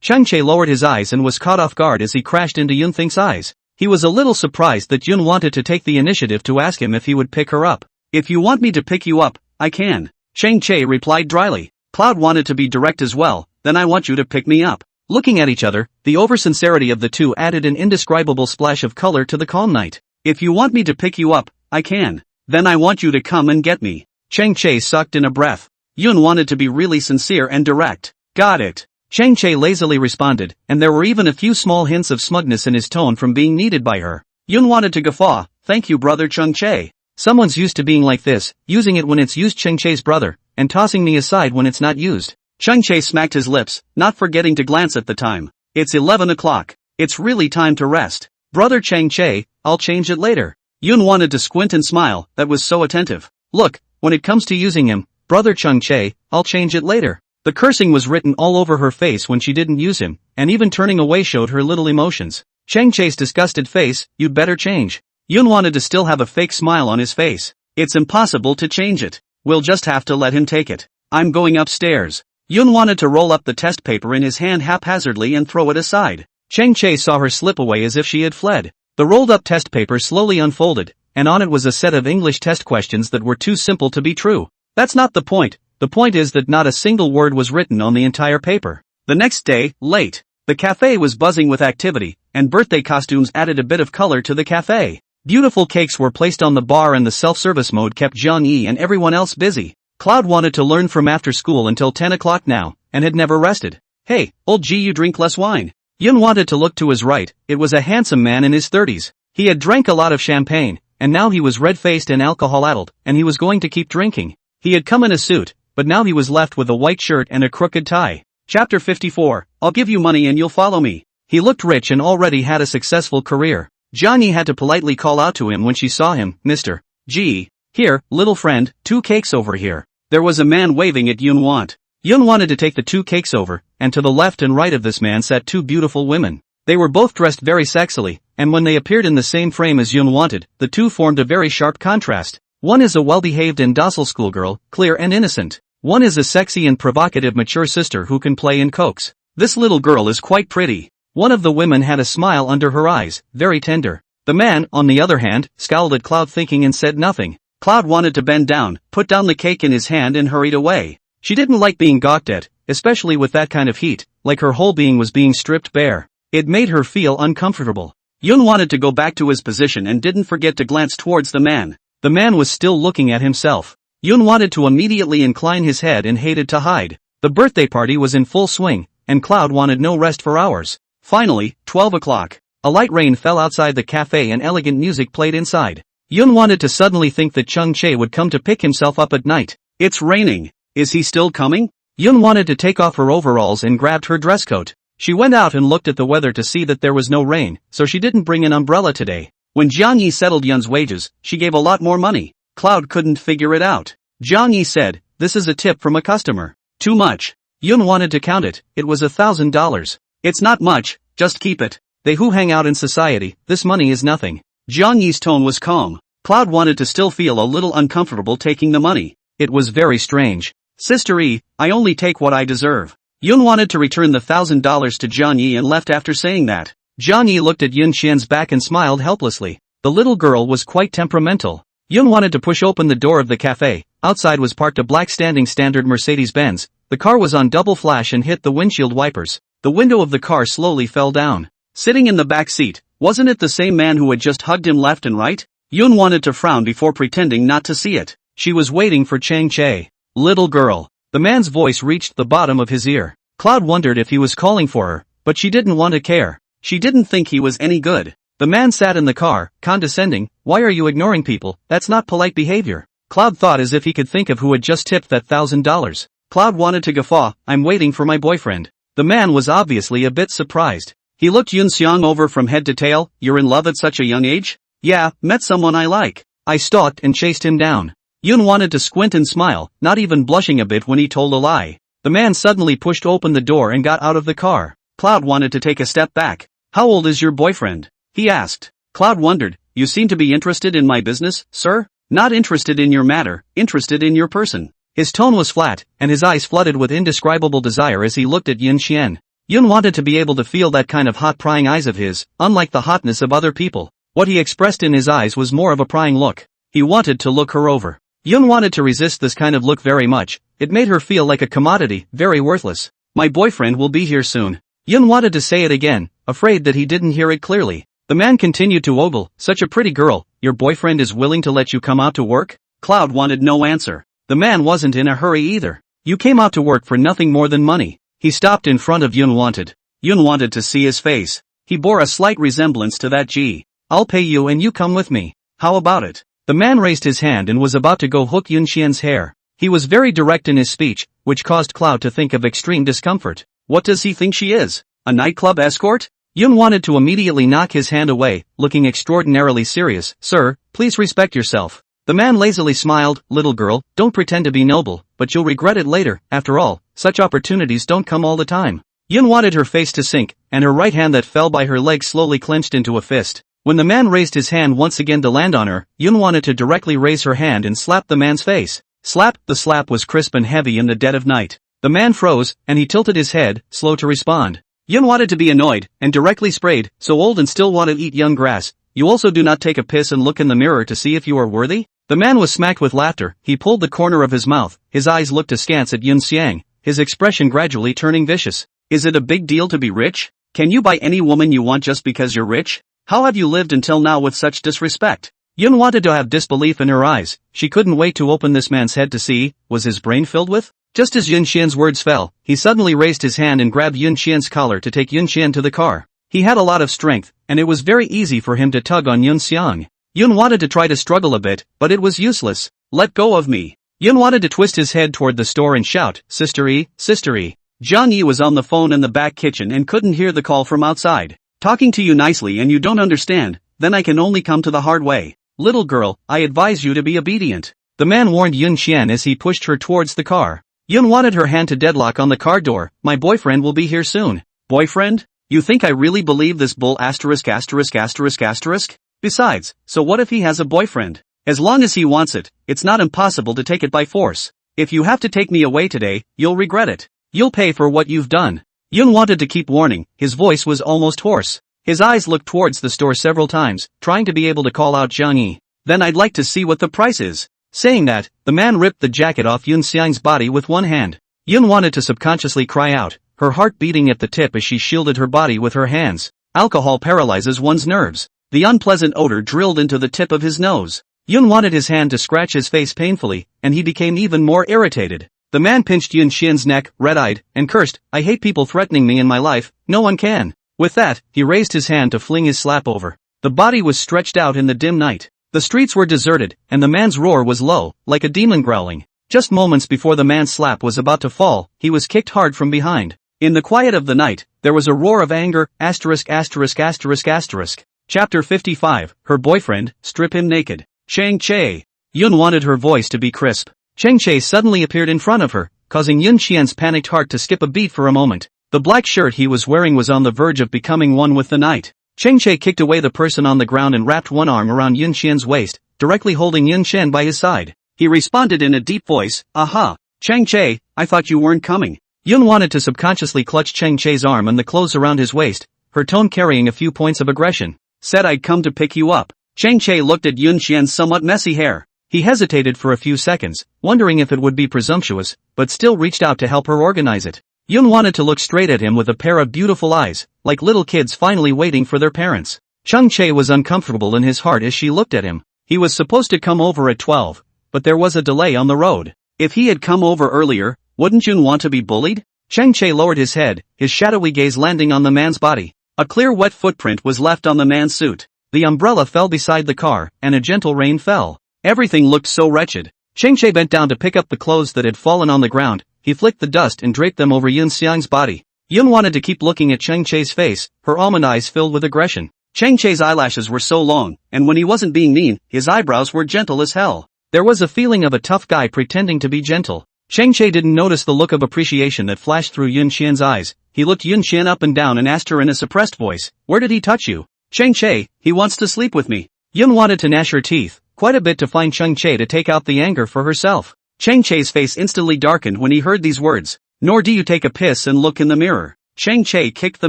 Chang Che lowered his eyes and was caught off guard as he crashed into Yun Think's eyes. He was a little surprised that Yun wanted to take the initiative to ask him if he would pick her up. If you want me to pick you up, I can. Chang Che replied dryly. Cloud wanted to be direct as well, then I want you to pick me up. Looking at each other, the over-sincerity of the two added an indescribable splash of color to the calm night. If you want me to pick you up, I can. Then I want you to come and get me. Chang Che sucked in a breath. Yun wanted to be really sincere and direct. Got it. Chang Che lazily responded, and there were even a few small hints of smugness in his tone from being needed by her. Yun wanted to guffaw, thank you brother Chang Che. Someone's used to being like this, using it when it's used Chang Che's brother, and tossing me aside when it's not used. Chang Che smacked his lips, not forgetting to glance at the time. It's 11 o'clock. It's really time to rest. Brother Chang Che, I'll change it later. Yun wanted to squint and smile, that was so attentive. Look, when it comes to using him, brother Chang Che, I'll change it later. The cursing was written all over her face when she didn't use him, and even turning away showed her little emotions. Chang Che's disgusted face, you'd better change. Yun wanted to still have a fake smile on his face. It's impossible to change it. We'll just have to let him take it. I'm going upstairs. Yun wanted to roll up the test paper in his hand haphazardly and throw it aside. Chang Che saw her slip away as if she had fled. The rolled-up test paper slowly unfolded, and on it was a set of English test questions that were too simple to be true. That's not the point. The point is that not a single word was written on the entire paper. The next day, late, the cafe was buzzing with activity, and birthday costumes added a bit of color to the cafe. Beautiful cakes were placed on the bar and the self-service mode kept Zhang Yi and everyone else busy. Cloud wanted to learn from after school until 10 o'clock now, and had never rested. Hey, old G, you drink less wine. Yun wanted to look to his right, it was a handsome man in his 30s. He had drank a lot of champagne, and now he was red-faced and alcohol-addled, and he was going to keep drinking. He had come in a suit, but now he was left with a white shirt and a crooked tie. Chapter 54, I'll give you money and you'll follow me. He looked rich and already had a successful career. Zhang Yi had to politely call out to him when she saw him, Mr. G. Here, little friend, 2 cakes over here. There was a man waving at Yun Want. Yun wanted to take the 2 cakes over, and to the left and right of this man sat 2 beautiful women. They were both dressed very sexily, and when they appeared in the same frame as Yun wanted, the two formed a very sharp contrast. One is a well-behaved and docile schoolgirl, clear and innocent. One is a sexy and provocative mature sister who can play and coax. This little girl is quite pretty. One of the women had a smile under her eyes, very tender. The man, on the other hand, scowled at Cloud thinking and said nothing. Cloud wanted to bend down, put down the cake in his hand and hurried away. She didn't like being gawked at, especially with that kind of heat, like her whole being was being stripped bare. It made her feel uncomfortable. Yun wanted to go back to his position and didn't forget to glance towards the man. The man was still looking at himself. Yun wanted to immediately incline his head and hated to hide. The birthday party was in full swing, and Cloud wanted no rest for hours. Finally, 12 o'clock. A light rain fell outside the cafe and elegant music played inside. Yun wanted to suddenly think that Chang Che would come to pick himself up at night. It's raining. Is he still coming? Yun wanted to take off her overalls and grabbed her dress coat. She went out and looked at the weather to see that there was no rain, so she didn't bring an umbrella today. When Jiang Yi settled Yun's wages, she gave a lot more money. Cloud couldn't figure it out. Jiang Yi said, "This is a tip from a customer." "Too much." Yun wanted to count it, it was $1,000. "It's not much, just keep it. They who hang out in society, this money is nothing." Jiang Yi's tone was calm. Cloud wanted to still feel a little uncomfortable taking the money. It was very strange. "Sister E, I only take what I deserve." Yun wanted to return the $1,000 to Jiang Yi and left after saying that. Jiang Yi looked at Yun Xian's back and smiled helplessly. The little girl was quite temperamental. Yun wanted to push open the door of the cafe. Outside was parked a black standard Mercedes-Benz. The car was on double flash and hit the windshield wipers. The window of the car slowly fell down. Sitting in the back seat, wasn't it the same man who had just hugged him left and right? Yun wanted to frown before pretending not to see it. She was waiting for Chang Che. "Little girl." The man's voice reached the bottom of his ear. Cloud wondered if he was calling for her, but she didn't want to care. She didn't think he was any good. The man sat in the car, condescending. "Why are you ignoring people? That's not polite behavior." Cloud thought as if he could think of who had just tipped that $1,000. Cloud wanted to guffaw. "I'm waiting for my boyfriend." The man was obviously a bit surprised. He looked Yun Xiang over from head to tail. "You're in love at such a young age?" "Yeah, met someone I like. I stalked and chased him down." Yun wanted to squint and smile, not even blushing a bit when he told a lie. The man suddenly pushed open the door and got out of the car. Cloud wanted to take a step back. "How old is your boyfriend?" he asked. Cloud wondered. "You seem to be interested in my business, sir?" "Not interested in your matter, interested in your person." His tone was flat, and his eyes flooded with indescribable desire as he looked at Yun Xian. Yun wanted to be able to feel that kind of hot prying eyes of his, unlike the hotness of other people. What he expressed in his eyes was more of a prying look. He wanted to look her over. Yun wanted to resist this kind of look very much. It made her feel like a commodity, very worthless. "My boyfriend will be here soon." Yun wanted to say it again, afraid that he didn't hear it clearly. The man continued to ogle. "Such a pretty girl, your boyfriend is willing to let you come out to work?" Cloud wanted no answer. The man wasn't in a hurry either. "You came out to work for nothing more than money." He stopped in front of Yun wanted. Yun wanted to see his face. He bore a slight resemblance to that G. "I'll pay you and you come with me. How about it?" The man raised his hand and was about to go hook Yun Xian's hair. He was very direct in his speech, which caused Cloud to think of extreme discomfort. What does he think she is? A nightclub escort? Yun wanted to immediately knock his hand away, looking extraordinarily serious. "Sir, please respect yourself." The man lazily smiled. "Little girl, don't pretend to be noble, but you'll regret it later. After all, such opportunities don't come all the time." Yun wanted her face to sink, and her right hand that fell by her leg slowly clenched into a fist. When the man raised his hand once again to land on her, Yun wanted to directly raise her hand and slap the man's face. Slap! The slap was crisp and heavy in the dead of night. The man froze, and he tilted his head, slow to respond. Yun wanted to be annoyed, and directly sprayed. "So old and still want to eat young grass. You also do not take a piss and look in the mirror to see if you are worthy?" The man was smacked with laughter. He pulled the corner of his mouth. His eyes looked askance at Yun Xiang, his expression gradually turning vicious. "Is it a big deal to be rich? Can you buy any woman you want just because you're rich? How have you lived until now with such disrespect?" Yun wanted to have disbelief in her eyes. She couldn't wait to open this man's head to see. Was his brain filled with? Just as Yun Xian's words fell, he suddenly raised his hand and grabbed Yun Xian's collar to take Yun Xian to the car. He had a lot of strength, and it was very easy for him to tug on Yun Xiang. Yun wanted to try to struggle a bit, but it was useless. "Let go of me." Yun wanted to twist his head toward the store and shout, Sister E, Sister E." Jiang Yi was on the phone in the back kitchen and couldn't hear the call from outside. "Talking to you nicely and you don't understand, then I can only come to the hard way. Little girl, I advise you to be obedient." The man warned Yun Xian as he pushed her towards the car. Yun wanted her hand to deadlock on the car door. "My boyfriend will be here soon." "Boyfriend? You think I really believe this bull asterisk asterisk asterisk asterisk? Besides, so what if he has a boyfriend? As long as he wants it, it's not impossible to take it by force. If you have to take me away today, you'll regret it. You'll pay for what you've done." Yun wanted to keep warning. His voice was almost hoarse. His eyes looked towards the store several times, trying to be able to call out Jiang Yi. "Then I'd like to see what the price is." Saying that, the man ripped the jacket off Yun Xiang's body with one hand. Yun wanted to subconsciously cry out, her heart beating at the tip as she shielded her body with her hands. Alcohol paralyzes one's nerves. The unpleasant odor drilled into the tip of his nose. Yun wanted his hand to scratch his face painfully, and he became even more irritated. The man pinched Yun Xian's neck, red-eyed, and cursed, "I hate people threatening me in my life, no one can." With that, he raised his hand to fling his slap over. The body was stretched out in the dim night. The streets were deserted, and the man's roar was low, like a demon growling. Just moments before the man's slap was about to fall, he was kicked hard from behind. In the quiet of the night, there was a roar of anger, asterisk asterisk asterisk asterisk. Chapter 55, Her Boyfriend, Strip Him Naked. Chang Che. Yun wanted her voice to be crisp. Chang Che suddenly appeared in front of her, causing Yun Qian's panicked heart to skip a beat for a moment. The black shirt he was wearing was on the verge of becoming one with the night. Chang Che kicked away the person on the ground and wrapped one arm around Yun Qian's waist, directly holding Yun Qian by his side. He responded in a deep voice, "Aha! Chang Che, I thought you weren't coming." Yun wanted to subconsciously clutch Chang Che's arm and the clothes around his waist, her tone carrying a few points of aggression. "Said I'd come to pick you up." Chang Che looked at Yun Qian's somewhat messy hair. He hesitated for a few seconds, wondering if it would be presumptuous, but still reached out to help her organize it. Yun wanted to look straight at him with a pair of beautiful eyes, like little kids finally waiting for their parents. Chang Che was uncomfortable in his heart as she looked at him. He was supposed to come over at 12, but there was a delay on the road. If he had come over earlier, wouldn't Yun want to be bullied? Chang Che lowered his head, his shadowy gaze landing on the man's body. A clear wet footprint was left on the man's suit. The umbrella fell beside the car, and a gentle rain fell. Everything looked so wretched. Chang Che bent down to pick up the clothes that had fallen on the ground. He flicked the dust and draped them over Yun Xiang's body. Yun wanted to keep looking at Chang Che's face, her almond eyes filled with aggression. Chang Che's eyelashes were so long, and when he wasn't being mean, his eyebrows were gentle as hell. There was a feeling of a tough guy pretending to be gentle. Chang Che didn't notice the look of appreciation that flashed through Yun Qian's eyes. He looked Yun Qian up and down and asked her in a suppressed voice, "Where did he touch you?" "Chang Che, he wants to sleep with me." Yun wanted to gnash her teeth, quite a bit to find Chang Che to take out the anger for herself. Chang Che's face instantly darkened when he heard these words. "Nor do you take a piss and look in the mirror." Chang Che kicked the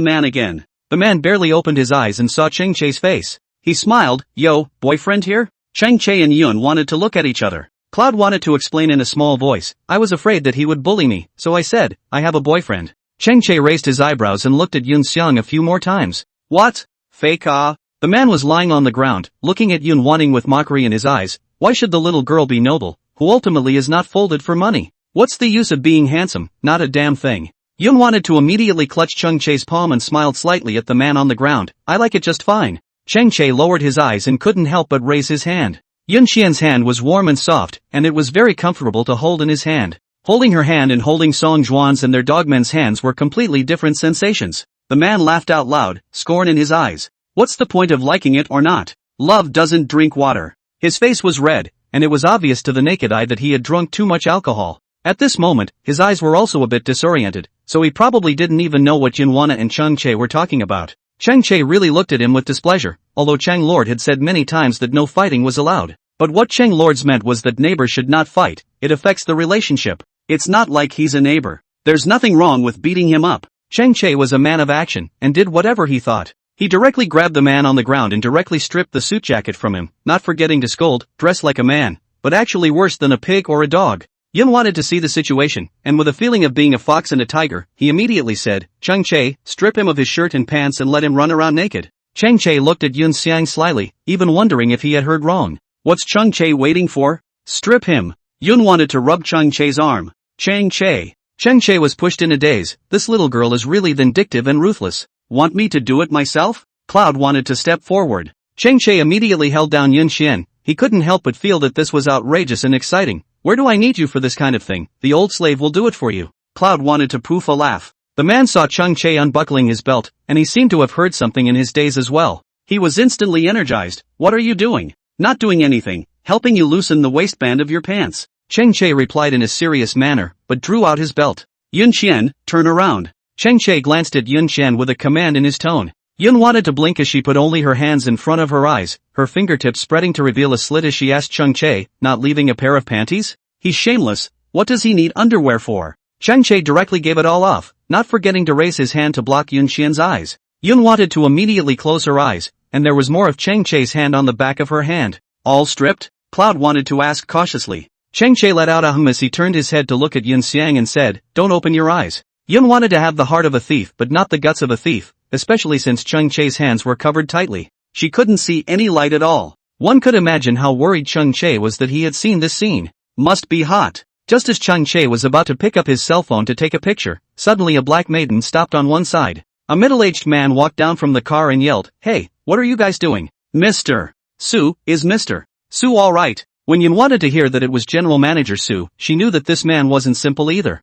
man again. The man barely opened his eyes and saw Chang Che's face. He smiled, "Yo, boyfriend here?" Chang Che and Yun wanted to look at each other. Cloud wanted to explain in a small voice, "I was afraid that he would bully me, so I said, I have a boyfriend." Chang Che raised his eyebrows and looked at Yun Xiang a few more times. "What? Fake ah?" The man was lying on the ground, looking at Yun wanting with mockery in his eyes. Why should the little girl be noble, who ultimately is not folded for money? What's the use of being handsome? Not a damn thing. Yun wanted to immediately clutch Chang Che's palm and smiled slightly at the man on the ground. "I like it just fine." Chang Che lowered his eyes and couldn't help but raise his hand. Yun Qian's hand was warm and soft, and it was very comfortable to hold in his hand. Holding her hand and holding Song Juan's and their dogmen's hands were completely different sensations. The man laughed out loud, scorn in his eyes. What's the point of liking it or not? Love doesn't drink water. His face was red, and it was obvious to the naked eye that he had drunk too much alcohol. At this moment, his eyes were also a bit disoriented, so he probably didn't even know what Yunwana and Chang Che were talking about. Chang Che really looked at him with displeasure, although Chang Lord had said many times that no fighting was allowed. But what Chang Lord's meant was that neighbors should not fight, it affects the relationship. It's not like he's a neighbor. There's nothing wrong with beating him up. Chang Che was a man of action, and did whatever he thought. He directly grabbed the man on the ground and directly stripped the suit jacket from him, not forgetting to scold, "Dress like a man," but actually worse than a pig or a dog. Yun wanted to see the situation, and with a feeling of being a fox and a tiger, he immediately said, "Chang Che, strip him of his shirt and pants and let him run around naked." Chang Che looked at Yun Xiang slyly, even wondering if he had heard wrong. What's Chang Che waiting for? Strip him. Yun wanted to rub Chang Che's arm. Chang Che. Chang Che was pushed in a daze. This little girl is really vindictive and ruthless. Want me to do it myself? Cloud wanted to step forward. Chang Che immediately held down Yun Xian. He couldn't help but feel that this was outrageous and exciting. "Where do I need you for this kind of thing? The old slave will do it for you." Cloud wanted to poof a laugh. The man saw Chang Che unbuckling his belt, and he seemed to have heard something in his daze as well. He was instantly energized. "What are you doing?" "Not doing anything, helping you loosen the waistband of your pants." Chang Che replied in a serious manner, but drew out his belt. "Yun Qian, turn around." Chang Che glanced at Yun Qian with a command in his tone. Yun wanted to blink as she put only her hands in front of her eyes, her fingertips spreading to reveal a slit as she asked Chang Che, "Not leaving a pair of panties?" "He's shameless, what does he need underwear for?" Chang Che directly gave it all off, not forgetting to raise his hand to block Yun Qian's eyes. Yun wanted to immediately close her eyes, and there was more of Chang Che's hand on the back of her hand. "All stripped?" Cloud wanted to ask cautiously. Chang Che let out a hum as he turned his head to look at Yun Xiang and said, "Don't open your eyes." Yun wanted to have the heart of a thief but not the guts of a thief, especially since Chang Che's hands were covered tightly. She couldn't see any light at all. One could imagine how worried Chang Che was that he had seen this scene. Must be hot. Just as Chang Che was about to pick up his cell phone to take a picture, suddenly a black maiden stopped on one side. A middle-aged man walked down from the car and yelled, "Hey, what are you guys doing?" "Mr. Su, is Mr. Su all right?" When Yun wanted to hear that it was General Manager Su, she knew that this man wasn't simple either.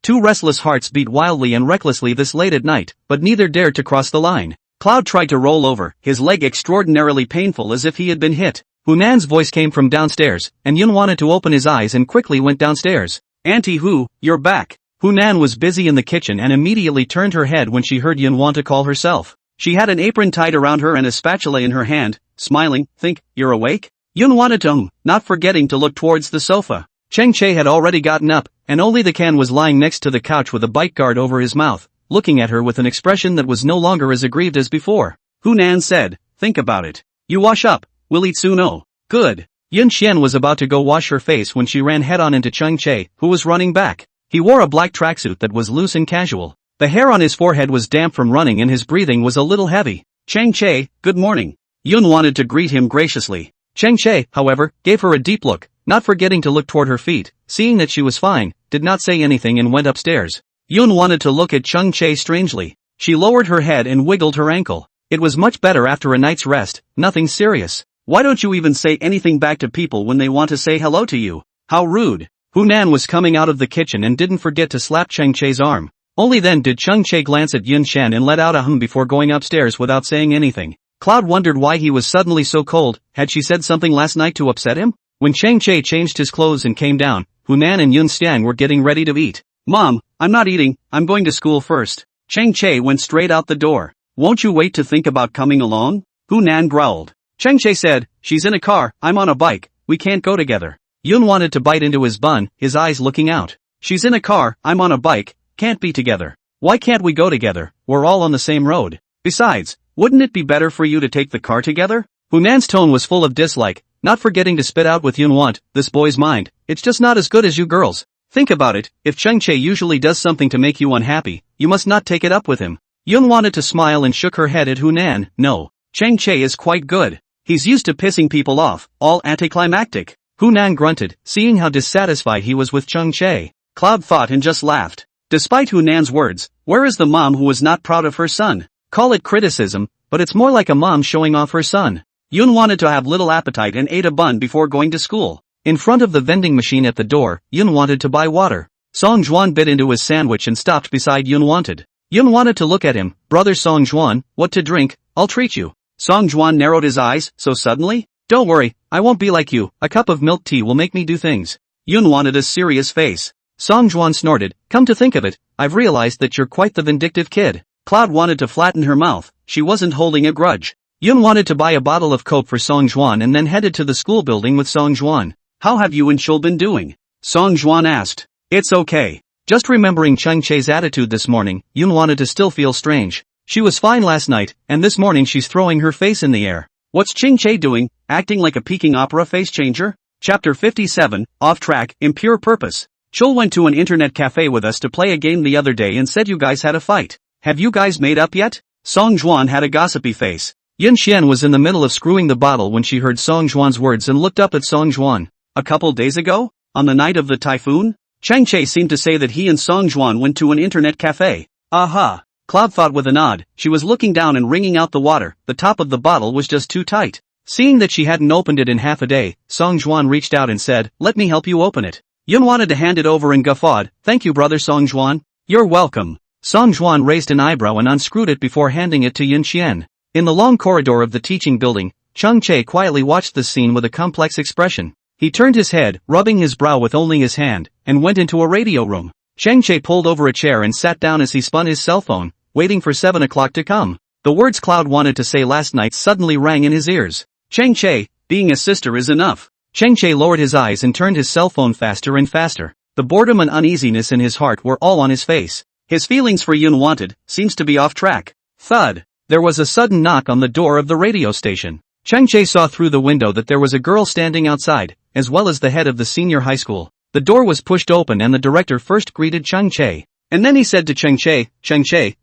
Two restless hearts beat wildly and recklessly this late at night, but neither dared to cross the line. Cloud tried to roll over, his leg extraordinarily painful as if he had been hit. Hunan's voice came from downstairs, and Yun wanted to open his eyes and quickly went downstairs. Auntie Hu, you're back. Hunan was busy in the kitchen and immediately turned her head when she heard Yun want to call herself. She had an apron tied around her and a spatula in her hand, smiling. Think, you're awake? Yun wanted to not forgetting to look towards the sofa. Cheng Che had already gotten up, and only the can was lying next to the couch with a bite guard over his mouth, looking at her with an expression that was no longer as aggrieved as before. Hunan said, think about it. You wash up, we'll eat soon. Oh, good. Yun Xian was about to go wash her face when she ran head-on into Cheng Che, who was running back. He wore a black tracksuit that was loose and casual. The hair on his forehead was damp from running and his breathing was a little heavy. Cheng Che, good morning. Yun wanted to greet him graciously. Cheng Che, however, gave her a deep look, not forgetting to look toward her feet, seeing that she was fine, did not say anything and went upstairs. Yun wanted to look at Cheng Che strangely. She lowered her head and wiggled her ankle. It was much better after a night's rest, nothing serious. Why don't you even say anything back to people when they want to say hello to you? How rude. Hunan was coming out of the kitchen and didn't forget to slap Cheng Che's arm. Only then did Cheng Che glance at Yun Xian and let out a hum before going upstairs without saying anything. Cloud wondered why he was suddenly so cold. Had she said something last night to upset him? When Cheng Che changed his clothes and came down, Hunan and Yun Xian were getting ready to eat. Mom, I'm not eating, I'm going to school first. Cheng Che went straight out the door. Won't you wait to think about coming along? Hunan growled. Cheng Che said, she's in a car, I'm on a bike, we can't go together. Yun wanted to bite into his bun, his eyes looking out. She's in a car, I'm on a bike, can't be together. Why can't we go together? We're all on the same road. Besides, wouldn't it be better for you to take the car together? Hunan's tone was full of dislike, not forgetting to spit out with Yun want, this boy's mind, it's just not as good as you girls. Think about it, if Cheng Che usually does something to make you unhappy, you must not take it up with him. Yun wanted to smile and shook her head at Hunan. No, Cheng Che is quite good. He's used to pissing people off, all anticlimactic. Hunan grunted, seeing how dissatisfied he was with Cheng Che. Cloud thought and just laughed. Despite Hunan's words, where is the mom who was not proud of her son? Call it criticism, but it's more like a mom showing off her son. Yun wanted to have little appetite and ate a bun before going to school. In front of the vending machine at the door, Yun wanted to buy water. Song Juan bit into his sandwich and stopped beside Yun wanted. Yun wanted to look at him. Brother Song Juan, what to drink? I'll treat you. Song Juan narrowed his eyes, so suddenly? Don't worry, I won't be like you, a cup of milk tea will make me do things. Yun wanted a serious face. Song Juan snorted, come to think of it, I've realized that you're quite the vindictive kid. Cloud wanted to flatten her mouth, she wasn't holding a grudge. Yun wanted to buy a bottle of Coke for Song Juan and then headed to the school building with Song Juan. How have you and Chul been doing? Song Juan asked. It's okay. Just remembering Cheng Che's attitude this morning, Yun wanted to still feel strange. She was fine last night, and this morning she's throwing her face in the air. What's Cheng Che doing, acting like a Peking opera face changer? Chapter 57, Off Track, Impure Purpose. Chul went to an internet cafe with us to play a game the other day and said you guys had a fight. Have you guys made up yet? Song Juan had a gossipy face. Yun Xian was in the middle of screwing the bottle when she heard Song Juan's words and looked up at Song Juan. A couple days ago? On the night of the typhoon? Cheng Che seemed to say that he and Song Juan went to an internet cafe. Aha! Cloud thought with a nod. She was looking down and wringing out the water, the top of the bottle was just too tight. Seeing that she hadn't opened it in half a day, Song Juan reached out and said, let me help you open it. Yun wanted to hand it over and guffawed, thank you brother Song Juan. You're welcome. Song Juan raised an eyebrow and unscrewed it before handing it to Yun Xian. In the long corridor of the teaching building, Cheng Che quietly watched the scene with a complex expression. He turned his head, rubbing his brow with only his hand, and went into a radio room. Cheng Che pulled over a chair and sat down as he spun his cell phone, waiting for 7 o'clock to come. The words Cloud wanted to say last night suddenly rang in his ears. Cheng Che, being a sister is enough. Cheng Che lowered his eyes and turned his cell phone faster and faster. The boredom and uneasiness in his heart were all on his face. His feelings for Yun wanted, seems to be off track. Thud. There was a sudden knock on the door of the radio station. Cheng Che saw through the window that there was a girl standing outside, as well as the head of the senior high school. The door was pushed open and the director first greeted Cheng Che. And then he said to Cheng Che,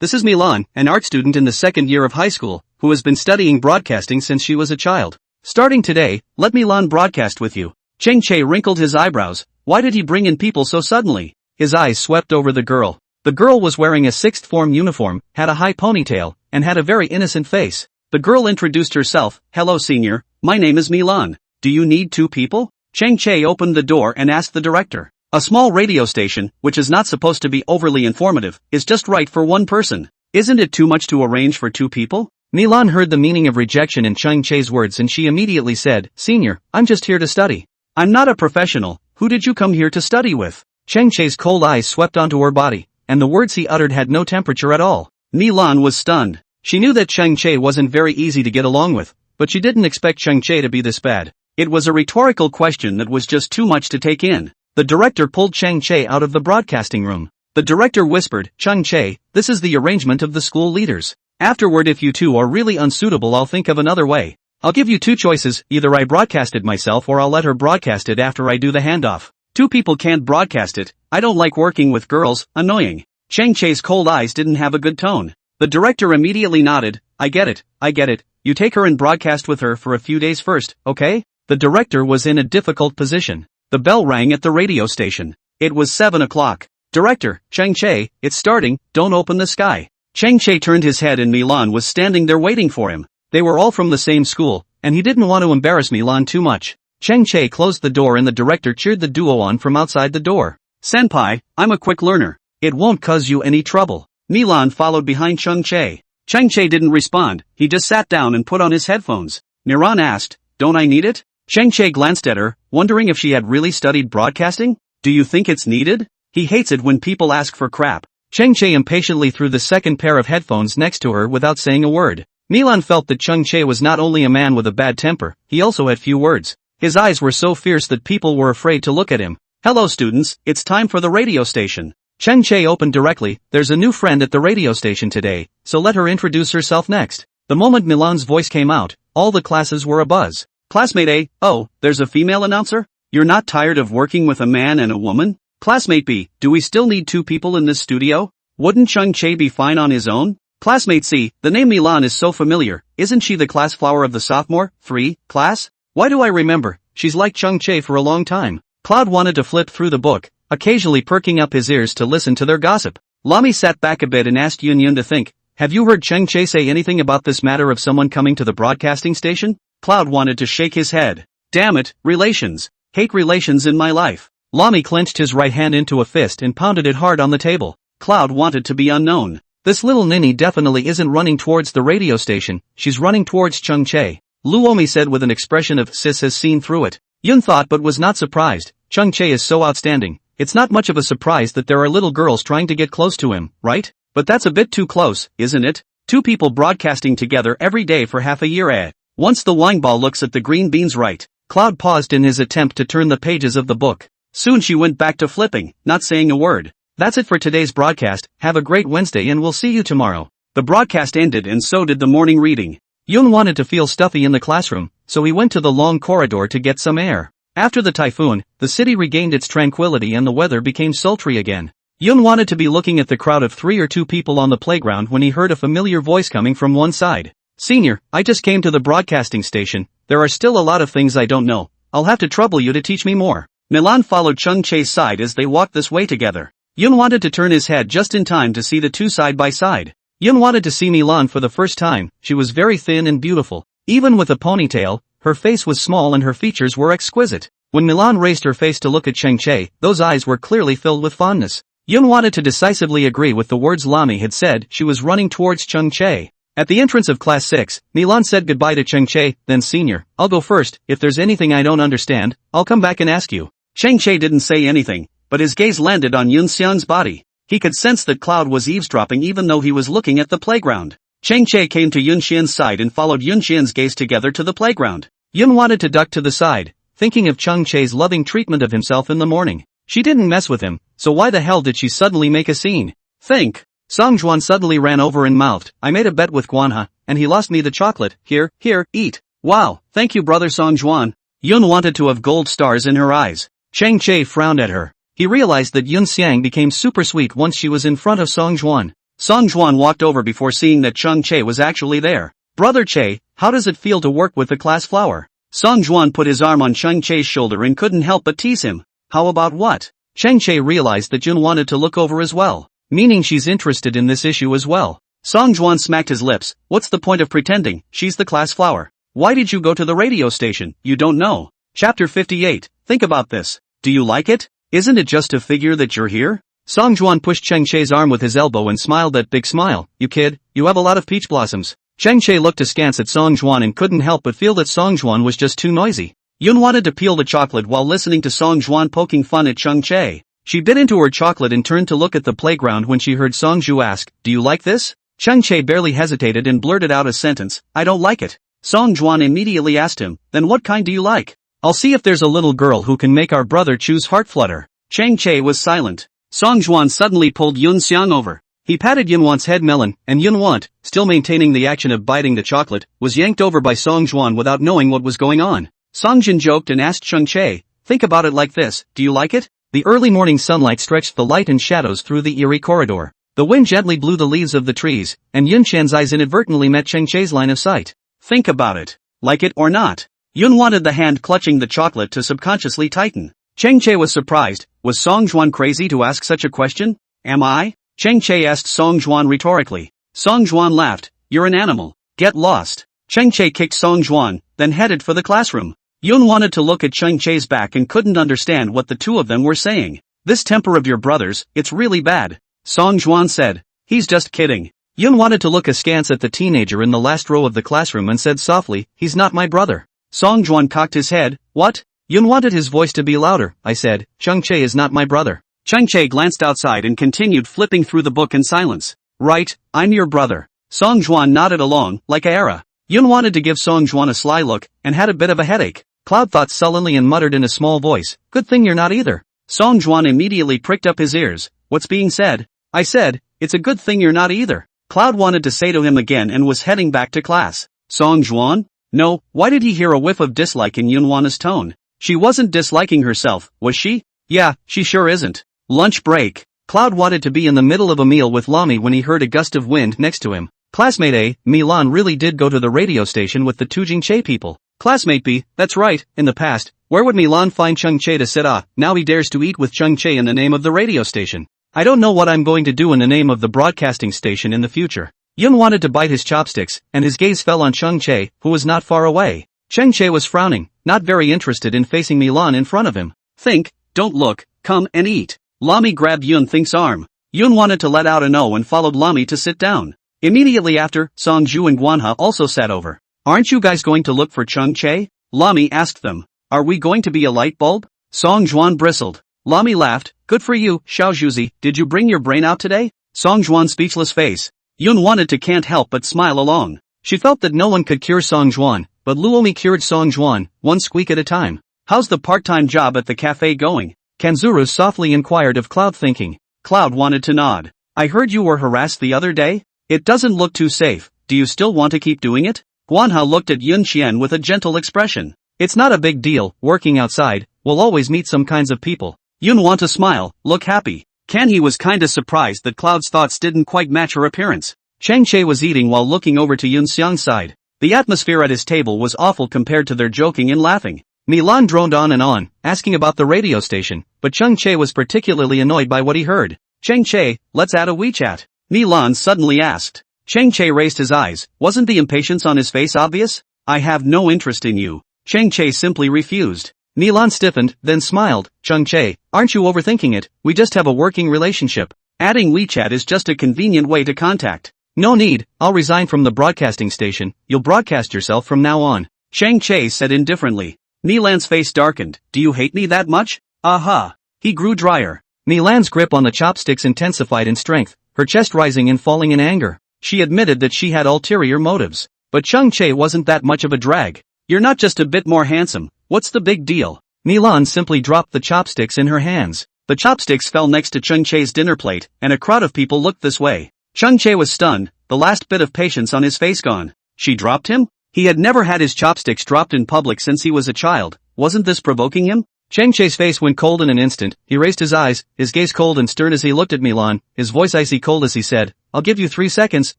this is Milan, an art student in the second year of high school, who has been studying broadcasting since she was a child. Starting today, let Milan broadcast with you. Cheng Che wrinkled his eyebrows. Why did he bring in people so suddenly? His eyes swept over the girl. The girl was wearing a sixth form uniform, had a high ponytail, and had a very innocent face. The girl introduced herself, hello senior, my name is Milan. Do you need 2 people? Cheng Che opened the door and asked the director. A small radio station, which is not supposed to be overly informative, is just right for one person. Isn't it too much to arrange for two people? Milan heard the meaning of rejection in Chang Che's words and she immediately said, "Senior, I'm just here to study. I'm not a professional. Who did you come here to study with?" Chang Che's cold eyes swept onto her body, and the words he uttered had no temperature at all. Milan was stunned. She knew that Chang Che wasn't very easy to get along with, but she didn't expect Chang Che to be this bad. It was a rhetorical question that was just too much to take in. The director pulled Chang Che out of the broadcasting room. The director whispered, "Chang Che, this is the arrangement of the school leaders. Afterward, if you two are really unsuitable, I'll think of another way. I'll give you two choices, either I broadcast it myself or I'll let her broadcast it after I do the handoff. Two people can't broadcast it. I don't like working with girls, annoying." Chang Che's cold eyes didn't have a good tone. The director immediately nodded, I get it. You take her and broadcast with her for a few days first, okay?" The director was in a difficult position. The bell rang at the radio station. It was 7 o'clock. "Director, Chang Che, it's starting, don't open the sky." Chang Che turned his head and Milan was standing there waiting for him. They were all from the same school, and he didn't want to embarrass Milan too much. Chang Che closed the door and the director cheered the duo on from outside the door. "Senpai, I'm a quick learner. It won't cause you any trouble." Milan followed behind Chang Che. Chang Che didn't respond, he just sat down and put on his headphones. Milan asked, "Don't I need it?" Chang Che glanced at her, wondering if she had really studied broadcasting. "Do you think it's needed?" He hates it when people ask for crap. Chang Che impatiently threw the second pair of headphones next to her without saying a word. Milan felt that Chang Che was not only a man with a bad temper, he also had few words. His eyes were so fierce that people were afraid to look at him. "Hello students, it's time for the radio station." Chang Che opened directly, "There's a new friend at the radio station today, so let her introduce herself next." The moment Milan's voice came out, all the classes were abuzz. "Classmate A, oh, there's a female announcer? You're not tired of working with a man and a woman?" "Classmate B, do we still need two people in this studio? Wouldn't Chang Che be fine on his own?" "Classmate C, the name Milan is so familiar, isn't she the class flower of the sophomore 3 class? Why do I remember, she's like Chang Che for a long time." Cloud wanted to flip through the book, occasionally perking up his ears to listen to their gossip. Lami sat back a bit and asked Yun Yun to think, "Have you heard Chang Che say anything about this matter of someone coming to the broadcasting station?" Cloud wanted to shake his head. "Damn it, relations. Hate relations in my life." Lami clenched his right hand into a fist and pounded it hard on the table. Cloud wanted to be unknown. "This little ninny definitely isn't running towards the radio station, she's running towards Chang Che," Luomi said with an expression of sis has seen through it. Yun thought but was not surprised. Chang Che is so outstanding. It's not much of a surprise that there are little girls trying to get close to him, right? But that's a bit too close, isn't it? Two people broadcasting together every day for half a year eh? Once the wine ball looks at the green beans right. Cloud paused in his attempt to turn the pages of the book. Soon she went back to flipping, not saying a word. "That's it for today's broadcast, have a great Wednesday and we'll see you tomorrow." The broadcast ended and so did the morning reading. Yun wanted to feel stuffy in the classroom, so he went to the long corridor to get some air. After the typhoon, the city regained its tranquility and the weather became sultry again. Yun wanted to be looking at the crowd of 3 or 2 people on the playground when he heard a familiar voice coming from one side. "Senior, I just came to the broadcasting station, there are still a lot of things I don't know, I'll have to trouble you to teach me more." Milan followed Chang Che's side as they walked this way together. Yun wanted to turn his head just in time to see the two side by side. Yun wanted to see Milan for the first time, she was very thin and beautiful. Even with a ponytail, her face was small and her features were exquisite. When Milan raised her face to look at Chang Che, those eyes were clearly filled with fondness. Yun wanted to decisively agree with the words Lami had said, she was running towards Chang Che. At the entrance of class 6, Milan said goodbye to Chang Che, then "Senior, I'll go first, if there's anything I don't understand, I'll come back and ask you." Chang Che didn't say anything, but his gaze landed on Yun Xiang's body. He could sense that Cloud was eavesdropping even though he was looking at the playground. Chang Che came to Yun Xian's side and followed Yun Xian's gaze together to the playground. Yun wanted to duck to the side, thinking of Chang Che's loving treatment of himself in the morning. She didn't mess with him, so why the hell did she suddenly make a scene? Think. Song Juan suddenly ran over and mouthed, "I made a bet with Guanha, and he lost me the chocolate, here, eat." "Wow, thank you brother Song Juan." Yun wanted to have gold stars in her eyes. Chang Che frowned at her. He realized that Yun Xiang became super sweet once she was in front of Song Juan. Song Juan walked over before seeing that Chang Che was actually there. "Brother Che, how does it feel to work with the class flower?" Song Juan put his arm on Chang Che's shoulder and couldn't help but tease him. "How about what?" Chang Che realized that Yun wanted to look over as well, meaning she's interested in this issue as well. Song Juan smacked his lips. "What's the point of pretending? She's the class flower. Why did you go to the radio station? You don't know." Chapter 58. Think about this. Do you like it? Isn't it just a figure that you're here? Song Juan pushed Cheng Che's arm with his elbow and smiled that big smile. You kid, you have a lot of peach blossoms. Cheng Che looked askance at Song Juan and couldn't help but feel that Song Juan was just too noisy. Yun wanted to peel the chocolate while listening to Song Juan poking fun at Cheng Che. She bit into her chocolate and turned to look at the playground when she heard Song Ju ask, "Do you like this?" Cheng Che barely hesitated and blurted out a sentence, "I don't like it." Song Juan immediately asked him, "Then what kind do you like?" "I'll see if there's a little girl who can make our brother choose heart flutter." Cheng Che was silent. Song Juan suddenly pulled Yun Xiang over. He patted Yun Wan's head melon, and Yun Wan, still maintaining the action of biting the chocolate, was yanked over by Song Juan without knowing what was going on. Song Jin joked and asked Cheng Che, "Think about it like this, do you like it?" The early morning sunlight stretched the light and shadows through the eerie corridor. The wind gently blew the leaves of the trees, and Yun Chan's eyes inadvertently met Cheng Che's line of sight. "Think about it. Like it or not?" Yun wanted the hand clutching the chocolate to subconsciously tighten. Cheng Che was surprised. Was Song Juan crazy to ask such a question? "Am I?" Cheng Che asked Song Juan rhetorically. Song Juan laughed. "You're an animal. Get lost." Cheng Che kicked Song Juan, then headed for the classroom. Yun wanted to look at Cheng Che's back and couldn't understand what the two of them were saying. "This temper of your brother's, it's really bad," Song Juan said. "He's just kidding." Yun wanted to look askance at the teenager in the last row of the classroom and said softly, "He's not my brother." Song Juan cocked his head. "What?" Yun wanted his voice to be louder. "I said, Cheng Che is not my brother." Cheng Che glanced outside and continued flipping through the book in silence. "Right, I'm your brother." Song Juan nodded along, like a era. Yun wanted to give Song Juan a sly look, and had a bit of a headache. Cloud thought sullenly and muttered in a small voice, "Good thing you're not either." Song Juan immediately pricked up his ears. "What's being said?" "I said, it's a good thing you're not either." Cloud wanted to say to him again and was heading back to class. Song Juan? No, why did he hear a whiff of dislike in Yun Wan's tone? She wasn't disliking herself, was she? Yeah, she sure isn't. Lunch break. Cloud wanted to be in the middle of a meal with Lami when he heard a gust of wind next to him. Classmate A, Milan really did go to the radio station with the Tujing Che people. Classmate B, that's right, in the past, where would Milan find Cheng Che to sit now he dares to eat with Cheng Che in the name of the radio station. I don't know what I'm going to do in the name of the broadcasting station in the future. Yun wanted to bite his chopsticks, and his gaze fell on Cheng Che, who was not far away. Cheng Che was frowning, not very interested in facing Milan in front of him. Think, don't look, come and eat. Lami grabbed Yun Think's arm. Yun wanted to let out a no and followed Lami to sit down. Immediately after, Songju and Guanha also sat over. Aren't you guys going to look for Cheng Che? Lami asked them. Are we going to be a light bulb? Song Juan bristled. Lami laughed. Good for you, Xiaojuzi, did you bring your brain out today? Song Juan's speechless face. Yun wanted to can't help but smile along. She felt that no one could cure Song Juan, but Luomi cured Song Juan, one squeak at a time. How's the part-time job at the cafe going? Kanzuru softly inquired of Cloud, thinking. Cloud wanted to nod. I heard you were harassed the other day? It doesn't look too safe. Do you still want to keep doing it? Guanha looked at Yun Qian with a gentle expression. It's not a big deal, working outside, we'll always meet some kinds of people. Yun want to smile, look happy. He was kinda surprised that Cloud's thoughts didn't quite match her appearance. Cheng Che was eating while looking over to Yun Xiang's side. The atmosphere at his table was awful compared to their joking and laughing. Milan droned on, asking about the radio station, but Cheng Che was particularly annoyed by what he heard. Cheng Che, let's add a WeChat. Milan suddenly asked. Cheng Che raised his eyes. Wasn't the impatience on his face obvious? I have no interest in you. Cheng Che simply refused. Milan stiffened, then smiled. Cheng Che, aren't you overthinking it? We just have a working relationship. Adding WeChat is just a convenient way to contact. No need, I'll resign from the broadcasting station, you'll broadcast yourself from now on. Cheng Che said indifferently. Milan's face darkened. Do you hate me that much? Aha. He grew drier. Milan's grip on the chopsticks intensified in strength, her chest rising and falling in anger. She admitted that she had ulterior motives. But Cheng Che wasn't that much of a drag. You're not just a bit more handsome. What's the big deal? Milan simply dropped the chopsticks in her hands. The chopsticks fell next to Cheng Che's dinner plate, and a crowd of people looked this way. Cheng Che was stunned, the last bit of patience on his face gone. She dropped him? He had never had his chopsticks dropped in public since he was a child. Wasn't this provoking him? Cheng Che's face went cold in an instant. He raised his eyes, his gaze cold and stern as he looked at Milan, his voice icy cold as he said, I'll give you 3 seconds,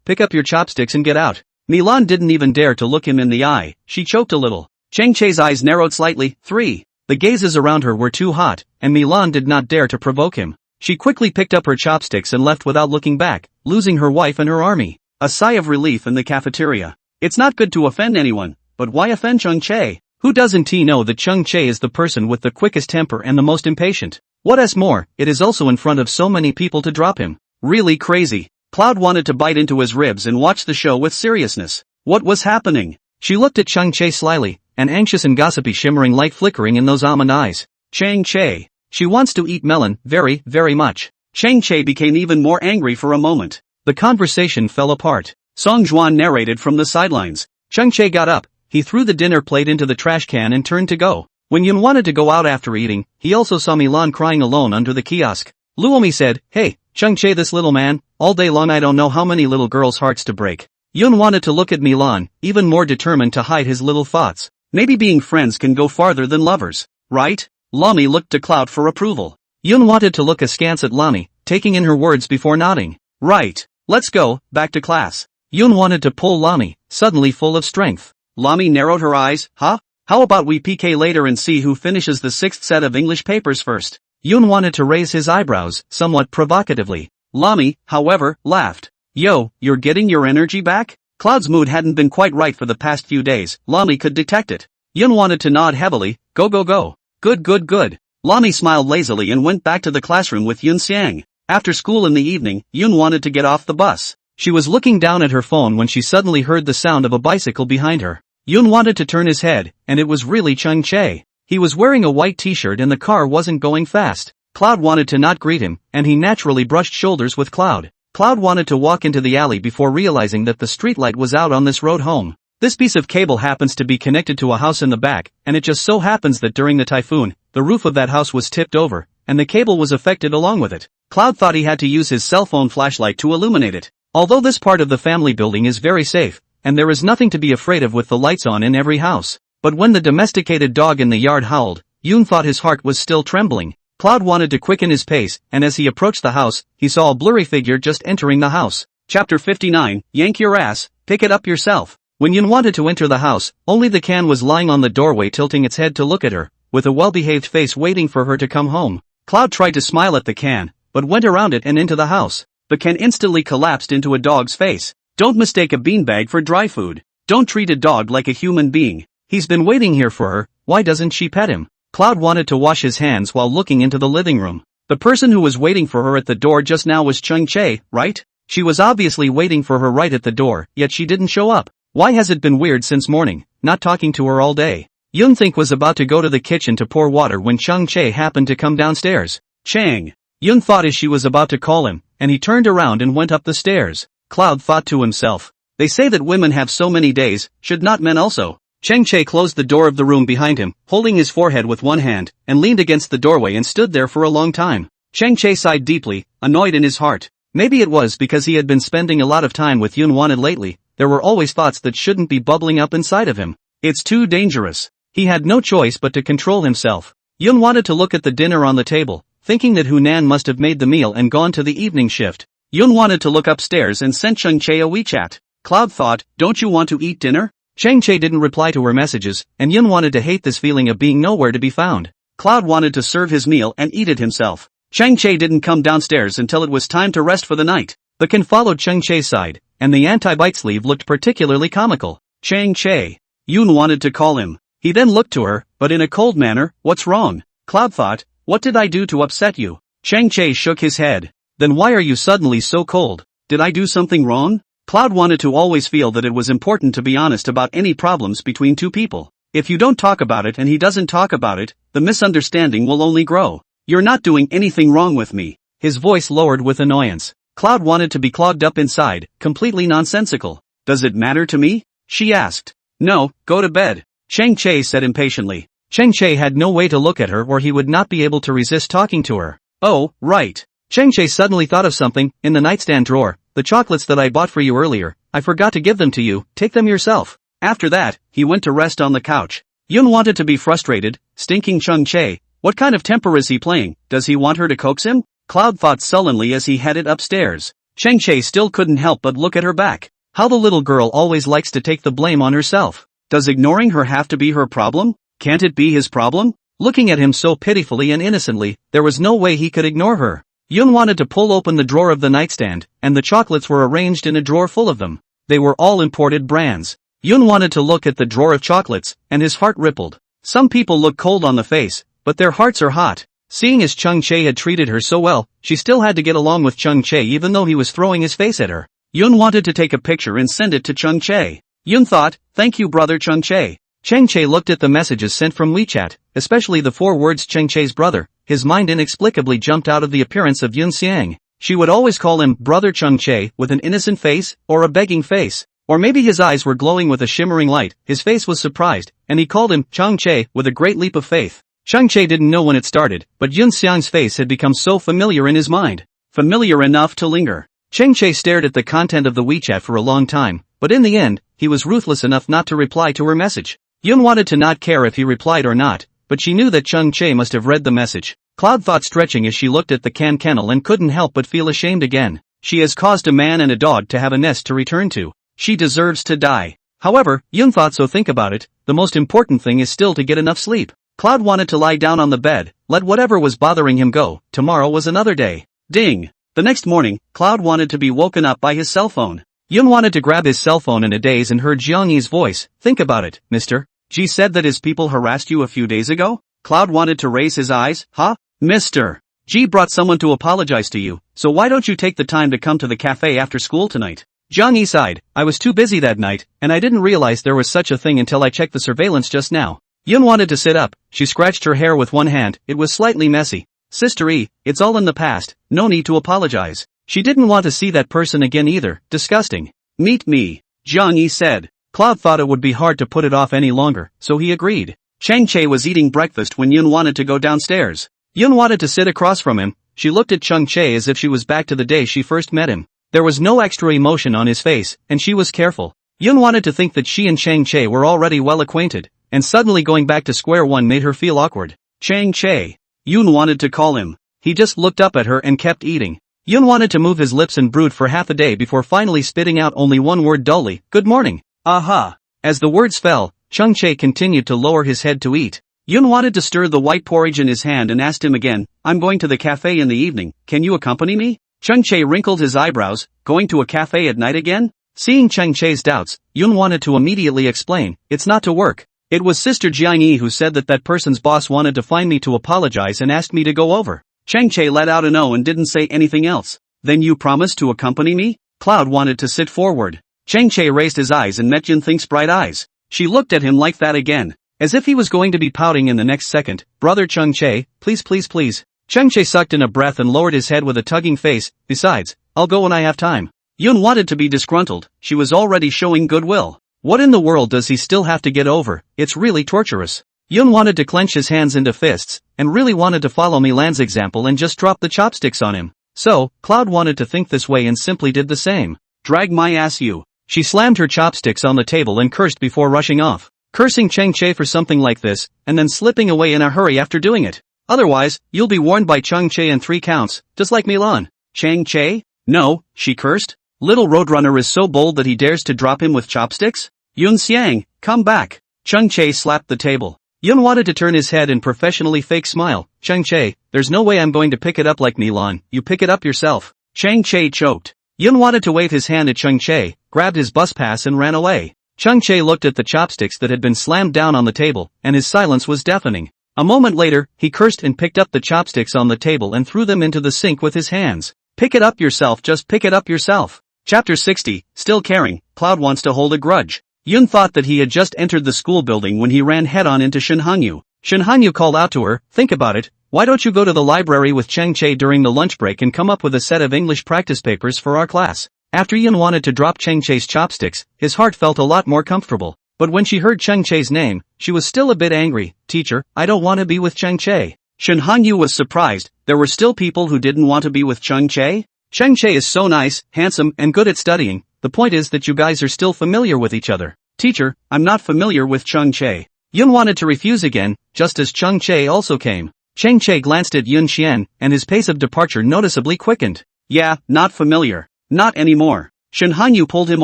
pick up your chopsticks and get out. Milan didn't even dare to look him in the eye. She choked a little. Cheng Che's eyes narrowed slightly. 3. The gazes around her were too hot, and Milan did not dare to provoke him. She quickly picked up her chopsticks and left without looking back, losing her wife and her army. A sigh of relief in the cafeteria. It's not good to offend anyone, but why offend Cheng Che? Who doesn't know that Cheng Che is the person with the quickest temper and the most impatient? What's more, it is also in front of so many people to drop him. Really crazy. Cloud wanted to bite into his ribs and watch the show with seriousness. What was happening? She looked at Chang-Che slyly, an anxious and gossipy shimmering light flickering in those almond eyes. Chang-Che. She wants to eat melon, very, very much. Chang-Che became even more angry for a moment. The conversation fell apart. Song Juan narrated from the sidelines. Chang-Che got up, he threw the dinner plate into the trash can and turned to go. When Yun wanted to go out after eating, he also saw Milan crying alone under the kiosk. Luomi said, "Hey, Chang-Che, this little man, all day long I don't know how many little girls' hearts to break." Yun wanted to look at Milan, even more determined to hide his little thoughts. Maybe being friends can go farther than lovers, right? Lami looked to Cloud for approval. Yun wanted to look askance at Lami, taking in her words before nodding. Right. Let's go, back to class. Yun wanted to pull Lami, suddenly full of strength. Lami narrowed her eyes. Huh? How about we PK later and see who finishes the 6th set of English papers first? Yun wanted to raise his eyebrows, somewhat provocatively. Lami, however, laughed. Yo, you're getting your energy back? Cloud's mood hadn't been quite right for the past few days. Lami could detect it. Yun wanted to nod heavily. Go go go. Good good good. Lami smiled lazily and went back to the classroom with Yun Xiang. After school in the evening, Yun wanted to get off the bus. She was looking down at her phone when she suddenly heard the sound of a bicycle behind her. Yun wanted to turn his head, and it was really Chang-Che. He was wearing a white t-shirt and the car wasn't going fast. Cloud wanted to not greet him, and he naturally brushed shoulders with Cloud. Cloud wanted to walk into the alley before realizing that the streetlight was out on this road home. This piece of cable happens to be connected to a house in the back, and it just so happens that during the typhoon, the roof of that house was tipped over, and the cable was affected along with it. Cloud thought he had to use his cell phone flashlight to illuminate it. Although this part of the family building is very safe, and there is nothing to be afraid of with the lights on in every house. But when the domesticated dog in the yard howled, Yun thought his heart was still trembling. Cloud wanted to quicken his pace, and as he approached the house, he saw a blurry figure just entering the house. Chapter 59, Yank Your Ass, Pick It Up Yourself. When Yun wanted to enter the house, only the can was lying on the doorway tilting its head to look at her, with a well-behaved face waiting for her to come home. Cloud tried to smile at the can, but went around it and into the house. The can instantly collapsed into a dog's face. Don't mistake a beanbag for dry food. Don't treat a dog like a human being. He's been waiting here for her, why doesn't she pet him? Cloud wanted to wash his hands while looking into the living room. The person who was waiting for her at the door just now was Chang-Che, right? She was obviously waiting for her right at the door, yet she didn't show up. Why has it been weird since morning, not talking to her all day? Yun Think was about to go to the kitchen to pour water when Chang-Che happened to come downstairs. Chang. Yun thought as she was about to call him, and he turned around and went up the stairs. Cloud thought to himself. They say that women have so many days, should not men also? Chang-Che closed the door of the room behind him, holding his forehead with one hand, and leaned against the doorway and stood there for a long time. Chang-Che sighed deeply, annoyed in his heart. Maybe it was because he had been spending a lot of time with Yun Wanted lately. There were always thoughts that shouldn't be bubbling up inside of him. It's too dangerous. He had no choice but to control himself. Yun wanted to look at the dinner on the table, thinking that Hunan must have made the meal and gone to the evening shift. Yun wanted to look upstairs and sent Chang-Che a WeChat. Cloud thought, don't you want to eat dinner? Chang-Che didn't reply to her messages, and Yun wanted to hate this feeling of being nowhere to be found. Cloud wanted to serve his meal and eat it himself. Chang-Che didn't come downstairs until it was time to rest for the night. The Can followed Chang-Che's side, and the anti-bite sleeve looked particularly comical. Chang-Che. Yun wanted to call him. He then looked to her, but in a cold manner. What's wrong? Cloud thought, what did I do to upset you? Chang-Che shook his head. Then why are you suddenly so cold? Did I do something wrong? Cloud wanted to always feel that it was important to be honest about any problems between two people. If you don't talk about it and he doesn't talk about it, the misunderstanding will only grow. You're not doing anything wrong with me. His voice lowered with annoyance. Cloud wanted to be clogged up inside, completely nonsensical. Does it matter to me? She asked. No, go to bed. Chang-Che said impatiently. Chang-Che had no way to look at her or he would not be able to resist talking to her. Oh, right. Chang-Che suddenly thought of something. In the nightstand drawer, the chocolates that I bought for you earlier, I forgot to give them to you, take them yourself. After that, he went to rest on the couch. Yun wanted to be frustrated, stinking Chang-Che. What kind of temper is he playing? Does he want her to coax him? Cloud thought sullenly as he headed upstairs. Chang-Che still couldn't help but look at her back. How the little girl always likes to take the blame on herself. Does ignoring her have to be her problem? Can't it be his problem? Looking at him so pitifully and innocently, there was no way he could ignore her. Yun wanted to pull open the drawer of the nightstand, and the chocolates were arranged in a drawer full of them. They were all imported brands. Yun wanted to look at the drawer of chocolates, and his heart rippled. Some people look cold on the face, but their hearts are hot. Seeing as Chung Chae had treated her so well, she still had to get along with Chung Chae even though he was throwing his face at her. Yun wanted to take a picture and send it to Chung Chae. Yun thought, thank you brother Chung Chae. Chung Chae looked at the messages sent from WeChat, especially the 4 words Chung Chae's brother. His mind inexplicably jumped out of the appearance of Yun Xiang. She would always call him brother Chung Chae with an innocent face, or a begging face. Or maybe his eyes were glowing with a shimmering light, his face was surprised, and he called him Chung Chae with a great leap of faith. Chung Chae didn't know when it started, but Yun Xiang's face had become so familiar in his mind. Familiar enough to linger. Chung Chae stared at the content of the WeChat for a long time, but in the end, he was ruthless enough not to reply to her message. Yun wanted to not care if he replied or not, but she knew that Chung Chae must have read the message. Cloud thought stretching as she looked at the kennel and couldn't help but feel ashamed again. She has caused a man and a dog to have a nest to return to. She deserves to die. However, Yun thought so think about it, the most important thing is still to get enough sleep. Cloud wanted to lie down on the bed, let whatever was bothering him go, tomorrow was another day. Ding! The next morning, Cloud wanted to be woken up by his cell phone. Yun wanted to grab his cell phone in a daze and heard Jiang Yi's voice. Think about it, mister. Ji said that his people harassed you a few days ago? Cloud wanted to raise his eyes. Huh? Mister. Ji brought someone to apologize to you, so why don't you take the time to come to the cafe after school tonight? Jiang Yi sighed. I was too busy that night, and I didn't realize there was such a thing until I checked the surveillance just now. Yun wanted to sit up. She scratched her hair with one hand. It was slightly messy. Sister E, it's all in the past, no need to apologize. She didn't want to see that person again either. Disgusting. Meet me, Jiang Yi said. Cloud thought it would be hard to put it off any longer, so he agreed. Chang Chae was eating breakfast when Yun wanted to go downstairs. Yun wanted to sit across from him. She looked at Chung Chae as if she was back to the day she first met him. There was no extra emotion on his face, and she was careful. Yun wanted to think that she and Chang Chae were already well acquainted, and suddenly going back to square one made her feel awkward. Chang Chae. Yun wanted to call him. He just looked up at her and kept eating. Yun wanted to move his lips and brood for half a day before finally spitting out only one word dully, good morning. Aha. As the words fell, Chung Chae continued to lower his head to eat. Yun wanted to stir the white porridge in his hand and asked him again, I'm going to the cafe in the evening, can you accompany me? Chung Chae wrinkled his eyebrows, going to a cafe at night again? Seeing Chung Chae's doubts, Yun wanted to immediately explain, it's not to work. It was Sister Jiang Yi who said that person's boss wanted to find me to apologize and asked me to go over. Chang Chae let out an O and didn't say anything else. Then you promise to accompany me? Cloud wanted to sit forward. Chang Chae raised his eyes and met Yun Think's bright eyes. She looked at him like that again, as if he was going to be pouting in the next second. Brother Chung Chae, please please please. Chung Chae sucked in a breath and lowered his head with a tugging face. Besides, I'll go when I have time. Yun wanted to be disgruntled. She was already showing goodwill. What in the world does he still have to get over? It's really torturous. Yun wanted to clench his hands into fists, and really wanted to follow Milan's example and just drop the chopsticks on him. So, Cloud wanted to think this way and simply did the same. Drag my ass you. She slammed her chopsticks on the table and cursed before rushing off, cursing Chang Chae for something like this, and then slipping away in a hurry after doing it. Otherwise, you'll be warned by Chung Chae in 3 counts, just like Milan. Chang Chae? No, she cursed. Little Roadrunner is so bold that he dares to drop him with chopsticks? Yun Xiang, come back. Chung Chae slapped the table. Yun wanted to turn his head and professionally fake smile. Chung Chae, there's no way I'm going to pick it up like Milan, you pick it up yourself. Chang Chae choked. Yun wanted to wave his hand at Chung Chae, grabbed his bus pass and ran away. Chung Chae looked at the chopsticks that had been slammed down on the table, and his silence was deafening. A moment later, he cursed and picked up the chopsticks on the table and threw them into the sink with his hands. Pick it up yourself, just pick it up yourself. Chapter 60, Still Caring, Cloud Wants to Hold a Grudge. Yun thought that he had just entered the school building when he ran head-on into Shin Hanyu. Shin Hanyu called out to her, think about it, why don't you go to the library with Chang Chae during the lunch break and come up with a set of English practice papers for our class? After Yun wanted to drop Chang Chae's chopsticks, his heart felt a lot more comfortable. But when she heard Chang Chae's name, she was still a bit angry. Teacher, I don't want to be with Chang Chae. Shin Hanyu was surprised, there were still people who didn't want to be with Chang Chae? Chang Chae is so nice, handsome, and good at studying. The point is that you guys are still familiar with each other. Teacher, I'm not familiar with Chung Chae. Yun wanted to refuse again, just as Chung Chae also came. Chang Chae glanced at Yun Xian, and his pace of departure noticeably quickened. Yeah, not familiar. Not anymore. Shin Hanyu pulled him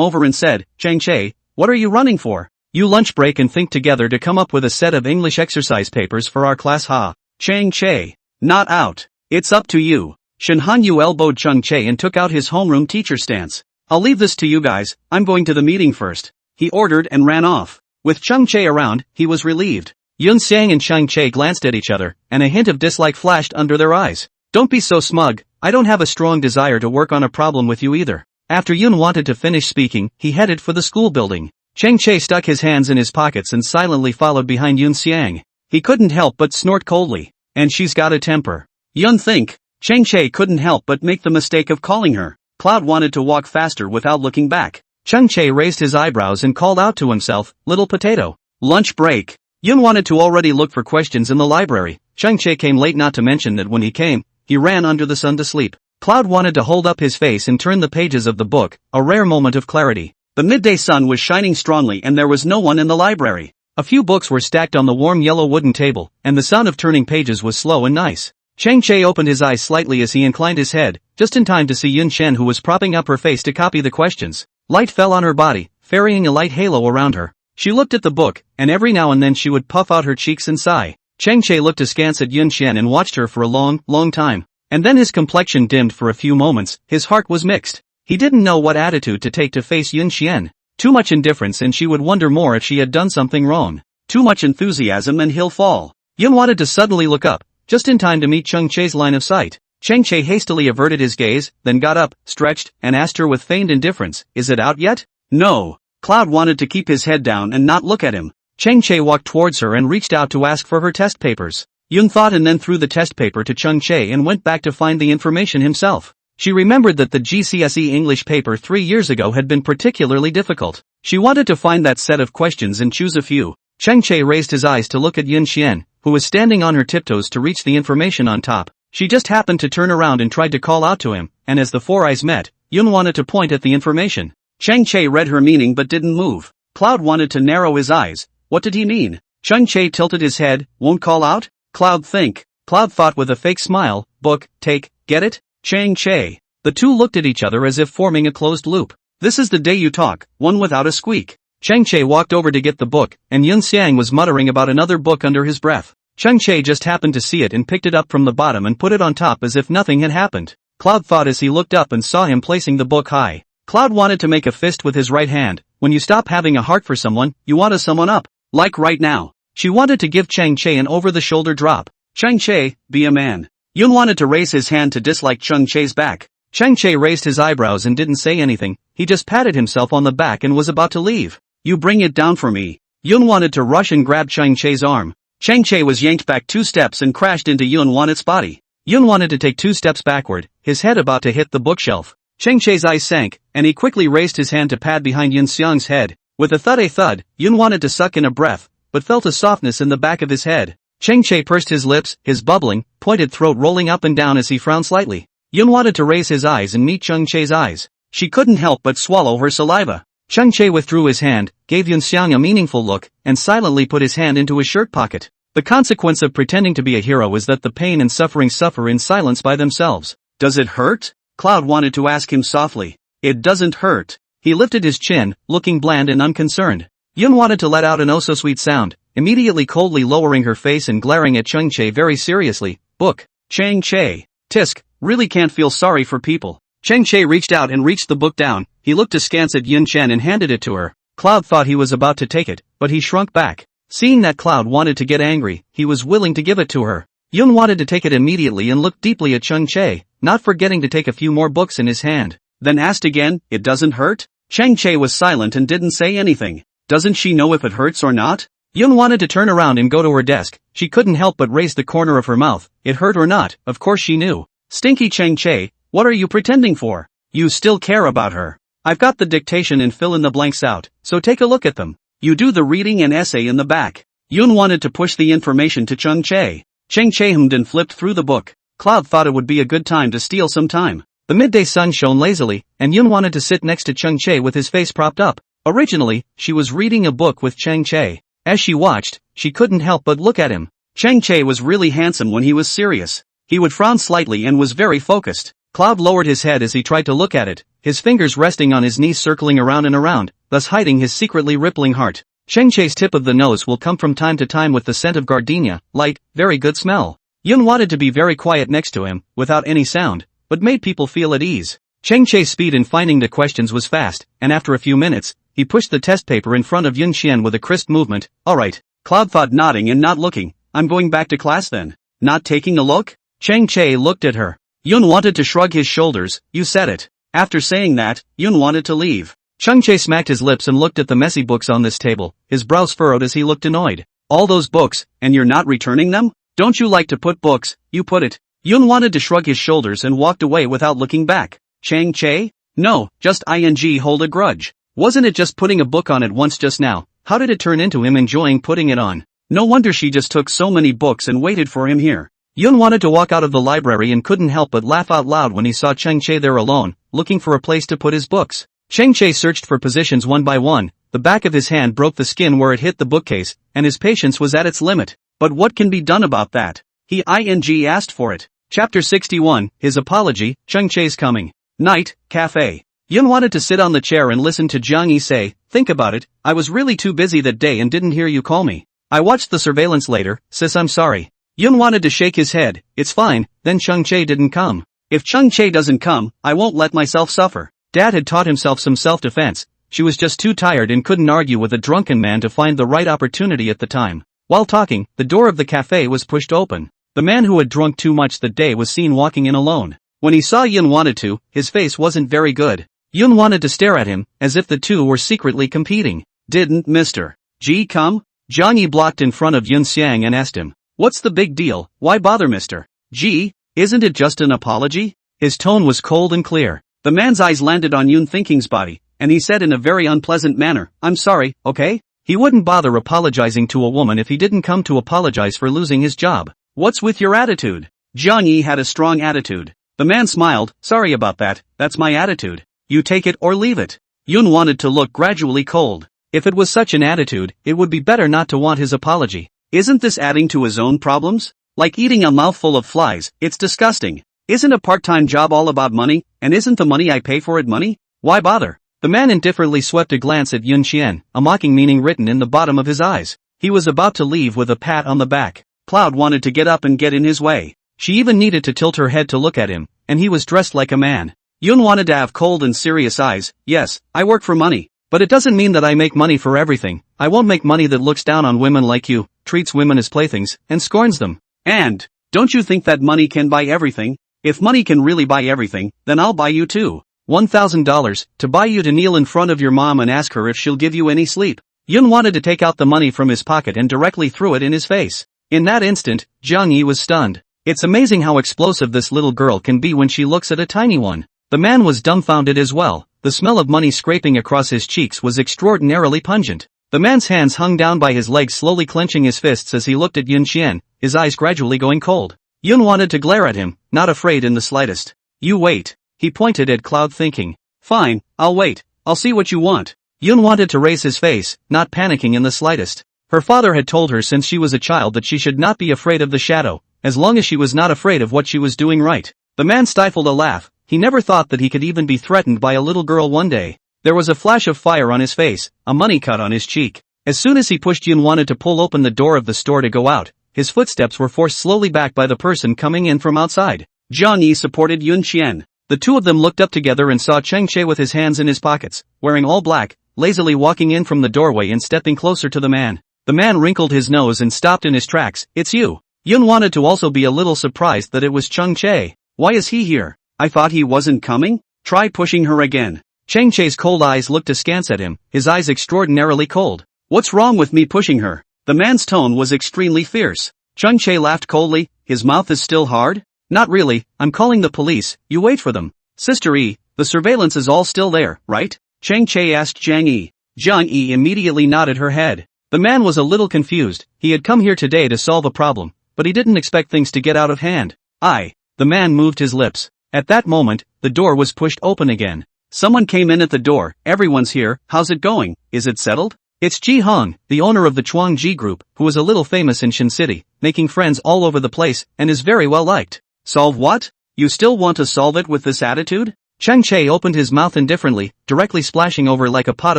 over and said, Chang Chae, what are you running for? You lunch break and think together to come up with a set of English exercise papers for our class ha. Chang Chae. Not out. It's up to you. Shin Hanyu elbowed Chung Chae and took out his homeroom teacher stance. I'll leave this to you guys, I'm going to the meeting first. He ordered and ran off. With Chung Chae around, he was relieved. Yun Xiang and Chang Che glanced at each other, and a hint of dislike flashed under their eyes. Don't be so smug, I don't have a strong desire to work on a problem with you either. After Yun wanted to finish speaking, he headed for the school building. Chang Che stuck his hands in his pockets and silently followed behind Yun Xiang. He couldn't help but snort coldly. And she's got a temper. Yun think. Chang Che couldn't help but make the mistake of calling her. Cloud wanted to walk faster without looking back. Chang Che raised his eyebrows and called out to himself, little potato. Lunch break. Yun wanted to already look for questions in the library. Chang Che came late, not to mention that when he came, he ran under the sun to sleep. Cloud wanted to hold up his face and turn the pages of the book, a rare moment of clarity. The midday sun was shining strongly and there was no one in the library. A few books were stacked on the warm yellow wooden table, and the sound of turning pages was slow and nice. Chang Che opened his eyes slightly as he inclined his head, just in time to see Yun Shen, who was propping up her face to copy the questions. Light fell on her body, ferrying a light halo around her. She looked at the book, and every now and then she would puff out her cheeks and sigh. Chang Che looked askance at Yun Shen and watched her for a long, long time. And then his complexion dimmed for a few moments. His heart was mixed. He didn't know what attitude to take to face Yun Shen. Too much indifference and she would wonder more if she had done something wrong. Too much enthusiasm and he'll fall. Yun wanted to suddenly look up, just in time to meet Chang Che's line of sight. Chang Che hastily averted his gaze, then got up, stretched, and asked her with feigned indifference, "Is it out yet?" "No." Cloud wanted to keep his head down and not look at him. Chang Che walked towards her and reached out to ask for her test papers. Yun thought and then threw the test paper to Chang Che and went back to find the information himself. She remembered that the GCSE English paper 3 years ago had been particularly difficult. She wanted to find that set of questions and choose a few. Chang Che raised his eyes to look at Yun Xian, who was standing on her tiptoes to reach the information on top. She just happened to turn around and tried to call out to him, and as the four eyes met, Yun wanted to point at the information. Chang Che read her meaning but didn't move. Cloud wanted to narrow his eyes. What did he mean? Chang Che tilted his head. Won't call out? Cloud think. Cloud thought with a fake smile. Book, take, get it? Chang Che. The two looked at each other as if forming a closed loop. This is the day you talk, one without a squeak. Chang Che walked over to get the book, and Yun Xiang was muttering about another book under his breath. Chang Che just happened to see it and picked it up from the bottom and put it on top as if nothing had happened. Cloud thought as he looked up and saw him placing the book high. Cloud wanted to make a fist with his right hand. When you stop having a heart for someone, you want to someone up. Like right now. She wanted to give Chang Che an over-the-shoulder drop. Chang Che, be a man. Yun wanted to raise his hand to dislike Chang Che's back. Chang Che raised his eyebrows and didn't say anything. He just patted himself on the back and was about to leave. You bring it down for me. Yun wanted to rush and grab Chang Che's arm. Chang Che was yanked back 2 steps and crashed into Yun Wanet's body. Yun wanted to take 2 steps backward, his head about to hit the bookshelf. Chang Che's eyes sank, and he quickly raised his hand to pad behind Yun Xiang's head. With a thud, Yun wanted to suck in a breath, but felt a softness in the back of his head. Chang Che pursed his lips, his bubbling, pointed throat rolling up and down as he frowned slightly. Yun wanted to raise his eyes and meet Chang Che's eyes. She couldn't help but swallow her saliva. Chang Che withdrew his hand, gave Yun Xiang a meaningful look, and silently put his hand into his shirt pocket. The consequence of pretending to be a hero is that the pain and suffering suffer in silence by themselves. Does it hurt? Cloud wanted to ask him softly. It doesn't hurt. He lifted his chin, looking bland and unconcerned. Yun wanted to let out an oh-so-sweet sound, immediately coldly lowering her face and glaring at Chang Che very seriously. Book. Chang Che. Tisk, really can't feel sorry for people. Chang Che reached out and reached the book down. He looked askance at Yun Chen and handed it to her. Cloud thought he was about to take it, but he shrunk back. Seeing that Cloud wanted to get angry, he was willing to give it to her. Yun wanted to take it immediately and looked deeply at Chang Che, not forgetting to take a few more books in his hand. Then asked again, it doesn't hurt? Chang Che was silent and didn't say anything. Doesn't she know if it hurts or not? Yun wanted to turn around and go to her desk. She couldn't help but raise the corner of her mouth. It hurt or not, of course she knew. Stinky Chang Che, what are you pretending for? You still care about her. I've got the dictation and fill in the blanks out, so take a look at them. You do the reading and essay in the back. Yun wanted to push the information to Chang Che. Chang Che hummed and flipped through the book. Cloud thought it would be a good time to steal some time. The midday sun shone lazily, and Yun wanted to sit next to Chang Che with his face propped up. Originally, she was reading a book with Chang Che. As she watched, she couldn't help but look at him. Chang Che was really handsome when he was serious. He would frown slightly and was very focused. Cloud lowered his head as he tried to look at it, his fingers resting on his knees circling around and around, thus hiding his secretly rippling heart. Chang Che's tip of the nose will come from time to time with the scent of gardenia, light, very good smell. Yun wanted to be very quiet next to him, without any sound, but made people feel at ease. Chang Che's speed in finding the questions was fast, and after a few minutes, he pushed the test paper in front of Yun Xian with a crisp movement. Alright, Cloud thought, nodding and not looking. I'm going back to class then. Not taking a look? Chang Che looked at her. Yun wanted to shrug his shoulders. You said it. After saying that, Yun wanted to leave. Chang Che smacked his lips and looked at the messy books on this table, his brows furrowed as he looked annoyed. All those books, and you're not returning them? Don't you like to put books? You put it. Yun wanted to shrug his shoulders and walked away without looking back. Chang Che? No, just hold a grudge. Wasn't it just putting a book on it once just now? How did it turn into him enjoying putting it on? No wonder she just took so many books and waited for him here. Yun wanted to walk out of the library and couldn't help but laugh out loud when he saw Chang Che there alone, looking for a place to put his books. Chang Che searched for positions one by one, the back of his hand broke the skin where it hit the bookcase, and his patience was at its limit. But what can be done about that? He asked for it. Chapter 61, His Apology, Chang Che's Coming. Night, Cafe. Yun wanted to sit on the chair and listen to Jiang Yi say, think about it, I was really too busy that day and didn't hear you call me. I watched the surveillance later, sis, I'm sorry. Yun wanted to shake his head, it's fine, then Chang Che didn't come. If Chang Che doesn't come, I won't let myself suffer. Dad had taught himself some self-defense, she was just too tired and couldn't argue with a drunken man to find the right opportunity at the time. While talking, the door of the cafe was pushed open. The man who had drunk too much that day was seen walking in alone. When he saw Yun wanted to, his face wasn't very good. Yun wanted to stare at him, as if the two were secretly competing. Didn't Mr. G come? Jiang Yi blocked in front of Yun Xiang and asked him, what's the big deal, why bother Mr. G? Isn't it just an apology? His tone was cold and clear. The man's eyes landed on Yun Thinking's body, and he said in a very unpleasant manner, I'm sorry, okay? He wouldn't bother apologizing to a woman if he didn't come to apologize for losing his job. What's with your attitude? Jiang Yi had a strong attitude. The man smiled, sorry about that, that's my attitude. You take it or leave it. Yun wanted to look gradually cold. If it was such an attitude, it would be better not to want his apology. Isn't this adding to his own problems? Like eating a mouthful of flies, it's disgusting. Isn't a part-time job all about money, and isn't the money I pay for it money? Why bother? The man indifferently swept a glance at Yun Xian, a mocking meaning written in the bottom of his eyes. He was about to leave with a pat on the back. Cloud wanted to get up and get in his way. She even needed to tilt her head to look at him, and he was dressed like a man. Yun wanted to have cold and serious eyes. Yes, I work for money. But it doesn't mean that I make money for everything. I won't make money that looks down on women like you, treats women as playthings, and scorns them. And, don't you think that money can buy everything? If money can really buy everything, then I'll buy you too. $1,000, to buy you to kneel in front of your mom and ask her if she'll give you any sleep. Yun wanted to take out the money from his pocket and directly threw it in his face. In that instant, Jiang Yi was stunned. It's amazing how explosive this little girl can be when she looks at a tiny one. The man was dumbfounded as well. The smell of money scraping across his cheeks was extraordinarily pungent. The man's hands hung down by his legs, slowly clenching his fists as he looked at Yun Xian, his eyes gradually going cold. Yun wanted to glare at him, not afraid in the slightest. You wait. He pointed at Cloud, thinking. Fine, I'll wait. I'll see what you want. Yun wanted to raise his face, not panicking in the slightest. Her father had told her since she was a child that she should not be afraid of the shadow, as long as she was not afraid of what she was doing right. The man stifled a laugh. He never thought that he could even be threatened by a little girl one day. There was a flash of fire on his face, a money cut on his cheek. As soon as he pushed Yun wanted to pull open the door of the store to go out, his footsteps were forced slowly back by the person coming in from outside. Jiang Yi supported Yun Xian. The two of them looked up together and saw Chang Che with his hands in his pockets, wearing all black, lazily walking in from the doorway and stepping closer to the man. The man wrinkled his nose and stopped in his tracks. It's you. Yun wanted to also be a little surprised that it was Chang Che. Why is he here? I thought he wasn't coming? Try pushing her again. Chang Che's cold eyes looked askance at him, his eyes extraordinarily cold. What's wrong with me pushing her? The man's tone was extremely fierce. Chang Che laughed coldly. His mouth is still hard? Not really, I'm calling the police, you wait for them. Sister E, the surveillance is all still there, right? Chang Che asked Jiang Yi. Jiang Yi immediately nodded her head. The man was a little confused. He had come here today to solve a problem, but he didn't expect things to get out of hand. The man moved his lips. At that moment, the door was pushed open again. Someone came in at the door. Everyone's here, how's it going, is it settled? It's Ji Hong, the owner of the Chuang Ji Group, who is a little famous in Shin City, making friends all over the place, and is very well liked. Solve what? You still want to solve it with this attitude? Chang Che opened his mouth indifferently, directly splashing over like a pot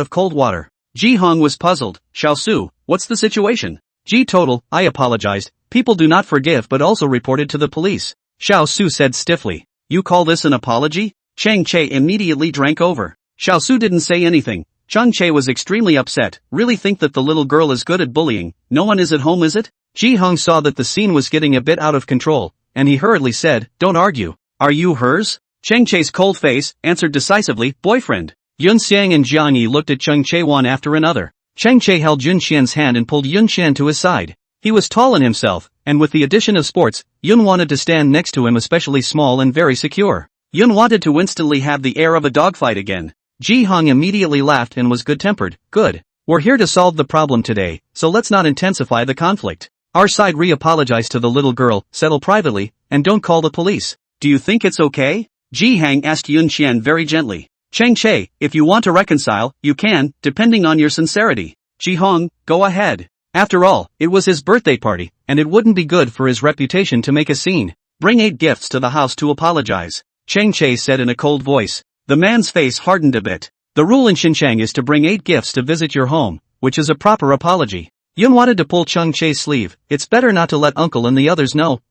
of cold water. Ji Hong was puzzled. Xiao Su, what's the situation? Ji Total, I apologized. People do not forgive but also reported to the police. Xiao Su said stiffly. You call this an apology? Chang Che immediately drank over. Xiao Su didn't say anything, Chung Chae was extremely upset. Really think that the little girl is good at bullying? No one is at home, is it? Ji Hong saw that the scene was getting a bit out of control, and he hurriedly said, don't argue. Are you hers? Chang Chae's cold face answered decisively, boyfriend. Yun Xiang and Jiang Yi looked at Chung Chae one after another. Chang Chae held Yun Xian's hand and pulled Yun Xian to his side. He was tall in himself, and with the addition of sports, Yun wanted to stand next to him, especially small and very secure. Yun wanted to instantly have the air of a dogfight again. Ji Hong immediately laughed and was good-tempered. Good. We're here to solve the problem today, so let's not intensify the conflict. Our side re-apologize to the little girl, settle privately, and don't call the police. Do you think it's okay? Ji Hang asked Yun Xian very gently. Chang Chae, if you want to reconcile, you can, depending on your sincerity. Ji Hong, go ahead. After all, it was his birthday party, and it wouldn't be good for his reputation to make a scene. Bring 8 gifts to the house to apologize, Chang Chae said in a cold voice. The man's face hardened a bit. The rule in Xinjiang is to bring 8 gifts to visit your home, which is a proper apology. Yun wanted to pull Chung Chae's sleeve. It's better not to let uncle and the others know.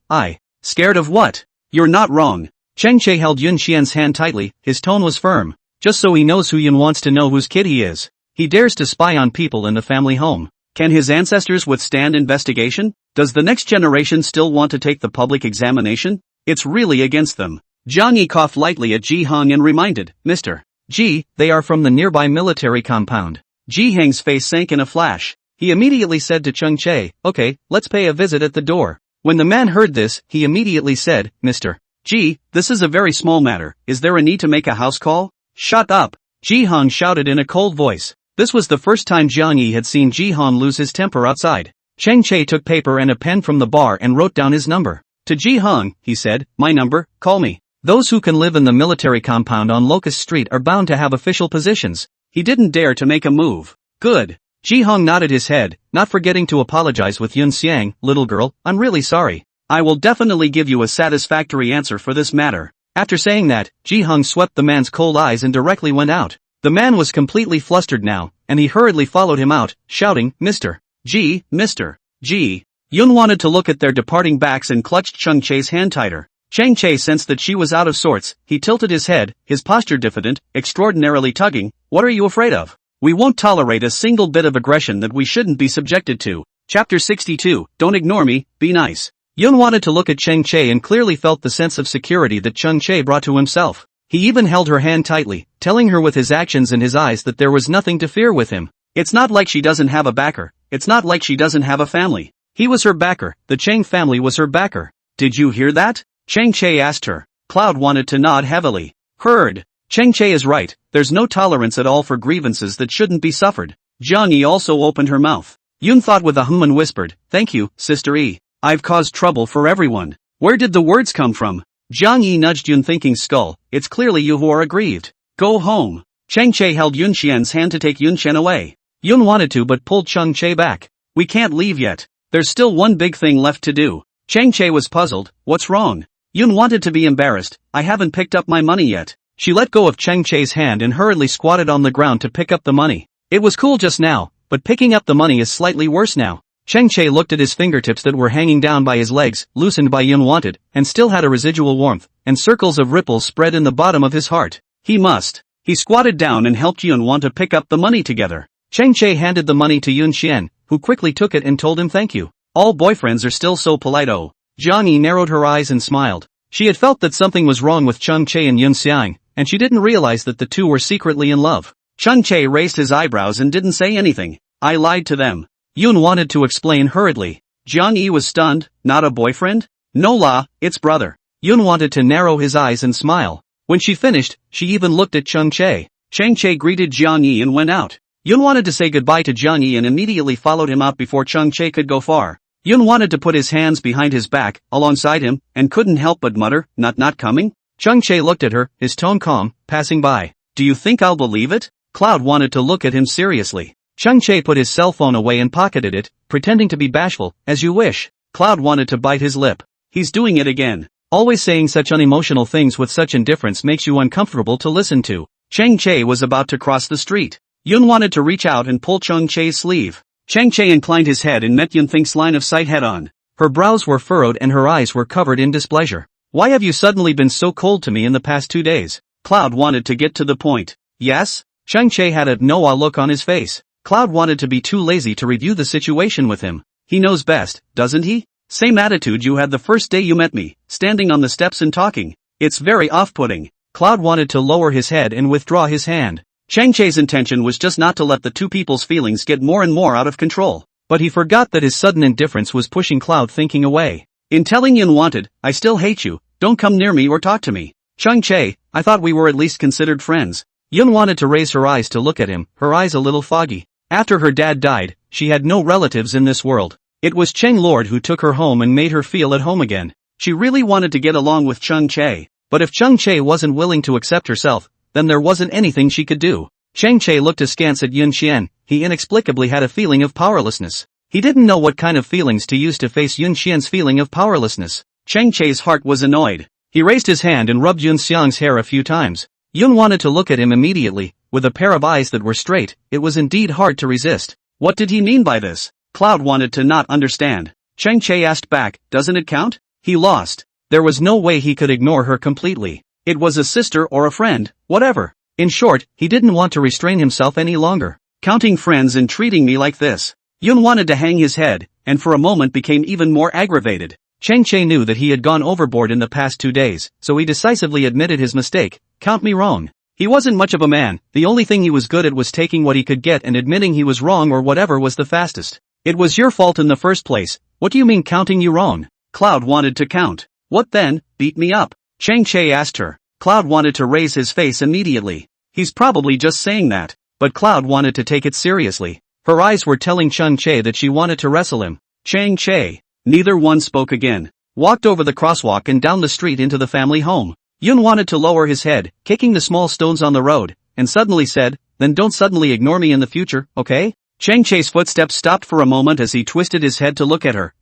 Scared of what? You're not wrong. Chang Chae held Yun Xian's hand tightly, his tone was firm. Just so he knows who Yun wants to know whose kid he is. He dares to spy on people in the family home. Can his ancestors withstand investigation? Does the next generation still want to take the public examination? It's really against them. Jiang Yi coughed lightly at Ji Hong and reminded, Mr. Ji, they are from the nearby military compound. Ji Heng's face sank in a flash. He immediately said to Chung Chae, okay, let's pay a visit at the door. When the man heard this, he immediately said, Mr. Ji, this is a very small matter. Is there a need to make a house call? Shut up! Ji Hong shouted in a cold voice. This was the first time Jiang Yi had seen Ji Hong lose his temper outside. Chang Chae took paper and a pen from the bar and wrote down his number. To Ji Hong, he said, my number, call me. Those who can live in the military compound on Locust Street are bound to have official positions. He didn't dare to make a move. Good. Ji Hong nodded his head, not forgetting to apologize with Yun Xiang, little girl, I'm really sorry. I will definitely give you a satisfactory answer for this matter. After saying that, Ji Hong swept the man's cold eyes and directly went out. The man was completely flustered now, and he hurriedly followed him out, shouting, Mr. G, Mr. G. Yun wanted to look at their departing backs and clutched Chung Chae's hand tighter. Chang Chae sensed that she was out of sorts. He tilted his head, his posture diffident, extraordinarily tugging. What are you afraid of? We won't tolerate a single bit of aggression that we shouldn't be subjected to. Chapter 62, Don't ignore me, be nice. Yun wanted to look at Chang Chae and clearly felt the sense of security that Chung Chae brought to himself. He even held her hand tightly, telling her with his actions and his eyes that there was nothing to fear with him. It's not like she doesn't have a backer. It's not like she doesn't have a family. He was her backer. The Chang family was her backer. Did you hear that? Chang Chae asked her. Cloud wanted to nod heavily. Heard. Chang Chae is right. There's no tolerance at all for grievances that shouldn't be suffered. Jiang Yi also opened her mouth. Yun thought with a hum and whispered, thank you, Sister E. I've caused trouble for everyone. Where did the words come from? Jiang Yi nudged Yun, thinking skull. It's clearly you who are aggrieved. Go home. Chang Chae held Yun Xian's hand to take Yun Xian away. Yun wanted to but pulled Chung Chae back. We can't leave yet. There's still one big thing left to do. Chang Chae was puzzled. What's wrong? Yun wanted to be embarrassed. I haven't picked up my money yet. She let go of Chang Chae's hand and hurriedly squatted on the ground to pick up the money. It was cool just now, but picking up the money is slightly worse now. Chang Chae looked at his fingertips that were hanging down by his legs, loosened by Yun wanted, and still had a residual warmth, and circles of ripples spread in the bottom of his heart. He must. He squatted down and helped Yun want to pick up the money together. Chang Chae handed the money to Yun Xian, who quickly took it and told him thank you. All boyfriends are still so polite. Oh. Jiang Yi narrowed her eyes and smiled. She had felt that something was wrong with Chung Chae and Yun Xiang, and she didn't realize that the two were secretly in love. Chung Chae raised his eyebrows and didn't say anything. I lied to them. Yun wanted to explain hurriedly. Jiang Yi was stunned. Not a boyfriend? No la, it's brother. Yun wanted to narrow his eyes and smile. When she finished, she even looked at Chung Chae. Chang Chae greeted Jiang Yi and went out. Yun wanted to say goodbye to Jiang Yi and immediately followed him out before Chung Chae could go far. Yun wanted to put his hands behind his back, alongside him, and couldn't help but mutter, not coming? Chung Chae looked at her, his tone calm, passing by. Do you think I'll believe it? Cloud wanted to look at him seriously. Chung Chae put his cell phone away and pocketed it, pretending to be bashful. As you wish. Cloud wanted to bite his lip. He's doing it again. Always saying such unemotional things with such indifference makes you uncomfortable to listen to. Chang Chae was about to cross the street. Yun wanted to reach out and pull Chung Chae's sleeve. Chang Chae inclined his head and met Yun Think's line of sight head-on. Her brows were furrowed and her eyes were covered in displeasure. Why have you suddenly been so cold to me in the past 2 days? Cloud wanted to get to the point. Yes? Chang-Che had a no-ah look on his face. Cloud wanted to be too lazy to review the situation with him. He knows best, doesn't he? Same attitude you had the first day you met me, standing on the steps and talking. It's very off-putting. Cloud wanted to lower his head and withdraw his hand. Chang-Che's intention was just not to let the two people's feelings get more and more out of control. But he forgot that his sudden indifference was pushing Cloud thinking away. In telling Yun wanted, I still hate you, don't come near me or talk to me. Chang-Che, I thought we were at least considered friends. Yun wanted to raise her eyes to look at him, her eyes a little foggy. After her dad died, she had no relatives in this world. It was Cheng Lord who took her home and made her feel at home again. She really wanted to get along with Chang-Che. But if Chang-Che wasn't willing to accept herself, then there wasn't anything she could do. Chang-Che looked askance at Yun Xian. He inexplicably had a feeling of powerlessness. He didn't know what kind of feelings to use to face Yun Xian's feeling of powerlessness. Chang-Che's heart was annoyed. He raised his hand and rubbed Yun Xiang's hair a few times. Yun wanted to look at him immediately, with a pair of eyes that were straight. It was indeed hard to resist. What did he mean by this? Cloud wanted to not understand. Chang-Che asked back, doesn't it count? He lost. There was no way he could ignore her completely. It was a sister or a friend, whatever. In short, he didn't want to restrain himself any longer. Counting friends and treating me like this. Yun wanted to hang his head, and for a moment became even more aggravated. Chang-Che knew that he had gone overboard in the past 2 days, so he decisively admitted his mistake. Count me wrong. He wasn't much of a man, the only thing he was good at was taking what he could get and admitting he was wrong or whatever was the fastest. It was your fault in the first place. What do you mean counting you wrong? Cloud wanted to count. What then? Beat me up? Chang-Che asked her. Cloud wanted to raise his face immediately. He's probably just saying that. But Cloud wanted to take it seriously. Her eyes were telling Chang-Che that she wanted to wrestle him. Chang-Che. Neither one spoke again. Walked over the crosswalk and down the street into the family home. Yun wanted to lower his head, kicking the small stones on the road, and suddenly said, then don't suddenly ignore me in the future, okay? Chang-Che's footsteps stopped for a moment as he twisted his head to look at her.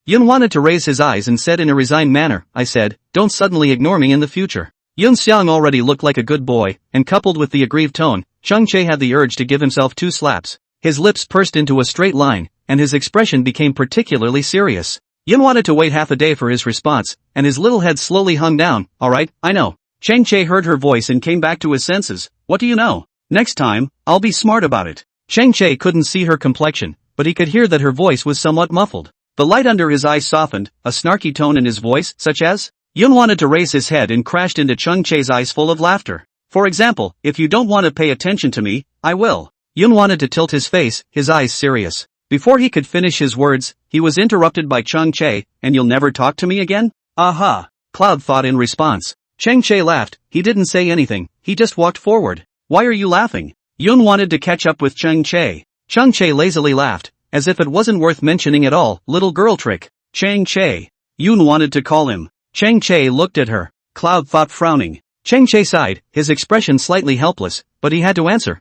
Yun wanted to raise his eyes and said in a resigned manner, I said, don't suddenly ignore me in the future. Yun Xiang already looked like a good boy, and coupled with the aggrieved tone, Chang-Che had the urge to give himself 2 slaps. His lips pursed into a straight line, and his expression became particularly serious. Yun wanted to wait half a day for his response, and his little head slowly hung down. Alright, I know. Chang-Che heard her voice and came back to his senses. What do you know? Next time, I'll be smart about it. Chang-Che couldn't see her complexion, but he could hear that her voice was somewhat muffled. The light under his eyes softened, a snarky tone in his voice, such as? Yun wanted to raise his head and crashed into Chang-Che's eyes full of laughter. For example, if you don't want to pay attention to me, I will. Yun wanted to tilt his face, his eyes serious. Before he could finish his words, he was interrupted by Chang-Che, and you'll never talk to me again? Aha! Cloud thought in response. Chang-Che laughed. He didn't say anything, he just walked forward. Why are you laughing? Yun wanted to catch up with Chang-Che. Chang-Che lazily laughed, as if it wasn't worth mentioning at all. Little girl trick. Chang-Che. Yun wanted to call him. Chang-Che looked at her. Cloud thought frowning. Chang-Che sighed, his expression slightly helpless, but he had to answer.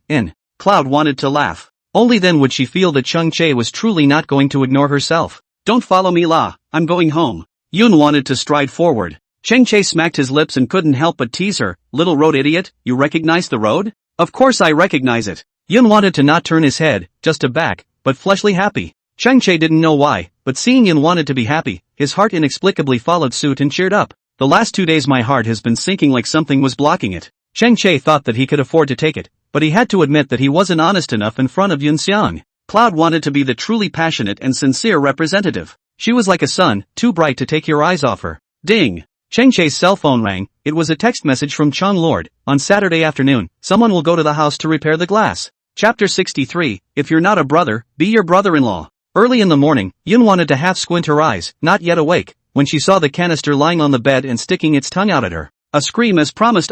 Cloud wanted to laugh. Only then would she feel that Chang-Che was truly not going to ignore herself. Don't follow me La, I'm going home. Yun wanted to stride forward. Chang-Che smacked his lips and couldn't help but tease her. Little road idiot, you recognize the road? Of course I recognize it. Yun wanted to not turn his head, just to back, but fleshly happy. Chang-Che didn't know why, but seeing Yun wanted to be happy, his heart inexplicably followed suit and cheered up. The last 2 days my heart has been sinking like something was blocking it. Chang-Che thought that he could afford to take it, but he had to admit that he wasn't honest enough in front of Yun Xiang. Cloud wanted to be the truly passionate and sincere representative. She was like a sun, too bright to take your eyes off her. Ding! Chang-Che's cell phone rang. It was a text message from Chang Lord. On Saturday afternoon, someone will go to the house to repair the glass. Chapter 63, If you're not a brother, be your brother-in-law. Early in the morning, Yun wanted to half squint her eyes, not yet awake, when she saw the canister lying on the bed and sticking its tongue out at her. A scream as promised.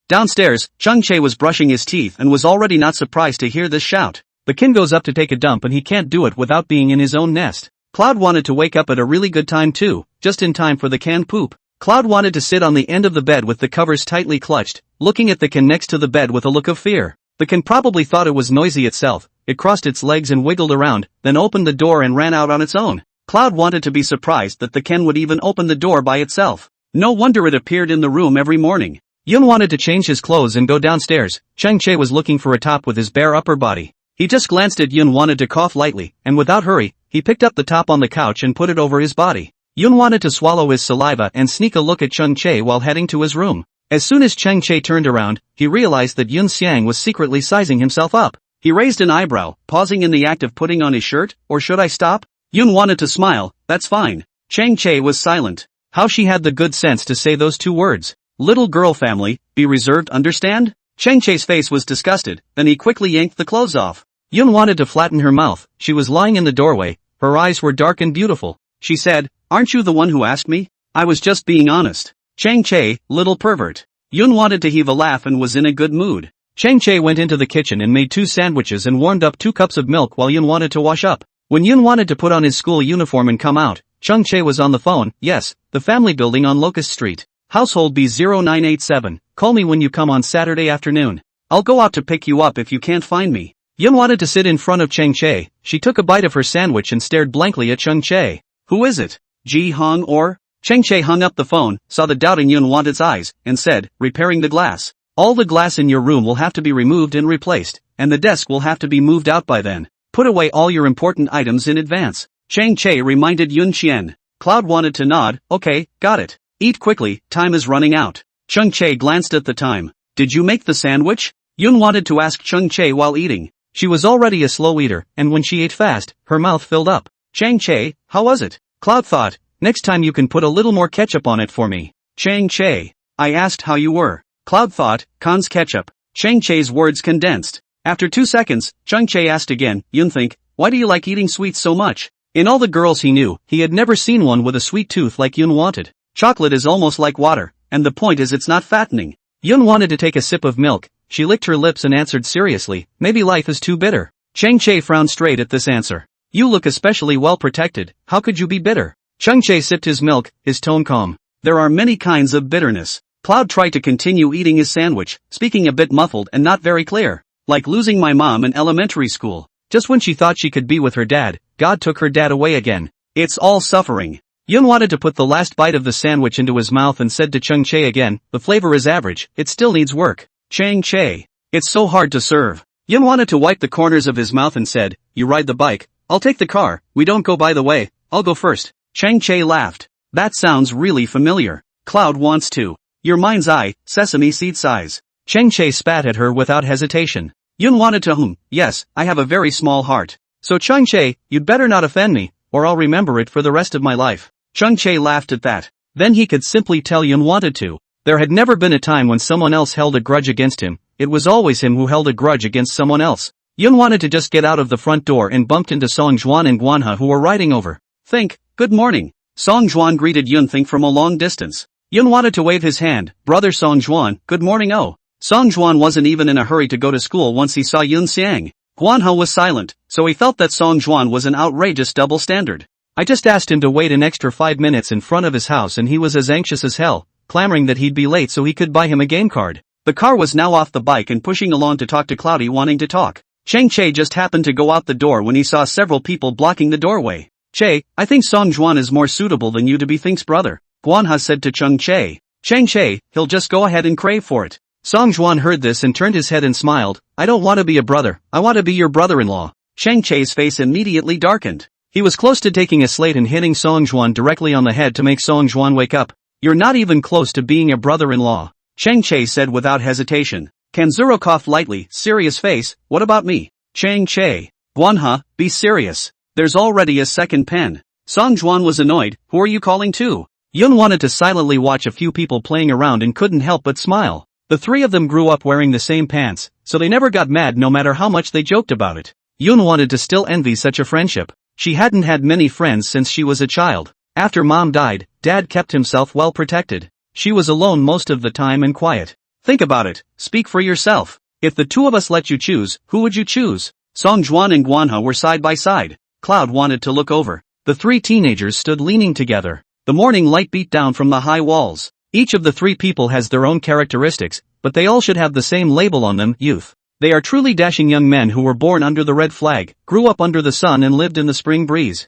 Downstairs, Chang-Che was brushing his teeth and was already not surprised to hear this shout. The kin goes up to take a dump and he can't do it without being in his own nest. Cloud wanted to wake up at a really good time too, just in time for the canned poop. Cloud wanted to sit on the end of the bed with the covers tightly clutched, looking at the can next to the bed with a look of fear. The can probably thought it was noisy itself. It crossed its legs and wiggled around, then opened the door and ran out on its own. Cloud wanted to be surprised that the can would even open the door by itself. No wonder it appeared in the room every morning. Yun wanted to change his clothes and go downstairs. Chang-Che was looking for a top with his bare upper body. He just glanced at Yun wanted to cough lightly, and without hurry, he picked up the top on the couch and put it over his body. Yun wanted to swallow his saliva and sneak a look at Chang-Che while heading to his room. As soon as Cheng Che turned around, he realized that Yun Xiang was secretly sizing himself up. He raised an eyebrow, pausing in the act of putting on his shirt. Or should I stop? Yun wanted to smile. That's fine. Cheng Che was silent. How she had the good sense to say those two words. Little girl family, be reserved, understand? Cheng Che's face was disgusted, then he quickly yanked the clothes off. Yun wanted to flatten her mouth. She was lying in the doorway. Her eyes were dark and beautiful. She said, aren't you the one who asked me? I was just being honest. Cheng Che, little pervert. Yun wanted to heave a laugh and was in a good mood. Cheng Che went into the kitchen and made 2 sandwiches and warmed up 2 cups of milk while Yun wanted to wash up. When Yun wanted to put on his school uniform and come out, Cheng Che was on the phone. Yes, the family building on Locust Street. Household B0987, call me when you come on Saturday afternoon. I'll go out to pick you up if you can't find me. Yun wanted to sit in front of Cheng Che. She took a bite of her sandwich and stared blankly at Cheng Che. Who is it? Ji Hong or? Cheng Che hung up the phone, saw the doubting Yun Wanted's eyes, and said, repairing the glass. All the glass in your room will have to be removed and replaced, and the desk will have to be moved out by then. Put away all your important items in advance. Cheng Che reminded Yun Qian. Cloud wanted to nod. Okay, got it. Eat quickly, time is running out. Cheng Che glanced at the time. Did you make the sandwich? Yun wanted to ask Cheng Che while eating. She was already a slow eater, and when she ate fast, her mouth filled up. Cheng Che, how was it? Cloud thought, next time you can put a little more ketchup on it for me. Cheng Che, I asked how you were. Cloud thought, cons ketchup. Cheng Che's words condensed. After 2 seconds, Cheng Che asked again, Yun think, why do you like eating sweets so much? In all the girls he knew, he had never seen one with a sweet tooth like Yun wanted. Chocolate is almost like water, and the point is it's not fattening. Yun wanted to take a sip of milk. She licked her lips and answered seriously, maybe life is too bitter. Cheng Che frowned straight at this answer. You look especially well protected, how could you be bitter? Cheng Che sipped his milk, his tone calm. There are many kinds of bitterness. Cloud tried to continue eating his sandwich, speaking a bit muffled and not very clear. Like losing my mom in elementary school. Just when she thought she could be with her dad, God took her dad away again. It's all suffering. Yun wanted to put the last bite of the sandwich into his mouth and said to Cheng Che again, the flavor is average, it still needs work. Cheng Che. It's so hard to serve. Yun wanted to wipe the corners of his mouth and said, you ride the bike, I'll take the car, we don't go by the way, I'll go first. Cheng Che laughed. That sounds really familiar. Cloud wants to. Your mind's eye, sesame seed size. Cheng Che spat at her without hesitation. Yun wanted to yes, I have a very small heart. So Cheng Che, you'd better not offend me, or I'll remember it for the rest of my life. Cheng Che laughed at that. Then he could simply tell Yun wanted to. There had never been a time when someone else held a grudge against him, it was always him who held a grudge against someone else. Yun wanted to just get out of the front door and bumped into Song Juan and Guanha who were riding over. Think, good morning. Song Juan greeted Yun Think from a long distance. Yun wanted to wave his hand, brother Song Juan, good morning oh. Song Juan wasn't even in a hurry to go to school once he saw Yun Xiang. Guanha was silent, so he felt that Song Juan was an outrageous double standard. I just asked him to wait an extra 5 minutes in front of his house and he was as anxious as hell, clamoring that he'd be late so he could buy him a game card. The car was now off the bike and pushing along to talk to Cloudy wanting to talk. Cheng Che just happened to go out the door when he saw several people blocking the doorway. Che, I think Song Juan is more suitable than you to be Think's brother, Guanha said to Cheng Che. Cheng Che, he'll just go ahead and crave for it. Song Juan heard this and turned his head and smiled. I don't want to be a brother, I want to be your brother-in-law. Cheng Che's face immediately darkened. He was close to taking a slate and hitting Song Juan directly on the head to make Song Juan wake up. You're not even close to being a brother-in-law, Cheng Che said without hesitation. Kanzuro coughed lightly, serious face, what about me? Cheng Che. Guanha, be serious. There's already a second pen. Song Juan was annoyed, who are you calling to? Yun wanted to silently watch a few people playing around and couldn't help but smile. The 3 of them grew up wearing the same pants, so they never got mad no matter how much they joked about it. Yun wanted to still envy such a friendship. She hadn't had many friends since she was a child. After mom died, dad kept himself well protected. She was alone most of the time and quiet. Think about it, speak for yourself. If the 2 of us let you choose, who would you choose? Song Juan and Guanha were side by side. Cloud wanted to look over. The 3 teenagers stood leaning together. The morning light beat down from the high walls. Each of the 3 people has their own characteristics, but they all should have the same label on them, youth. They are truly dashing young men who were born under the red flag, grew up under the sun and lived in the spring breeze.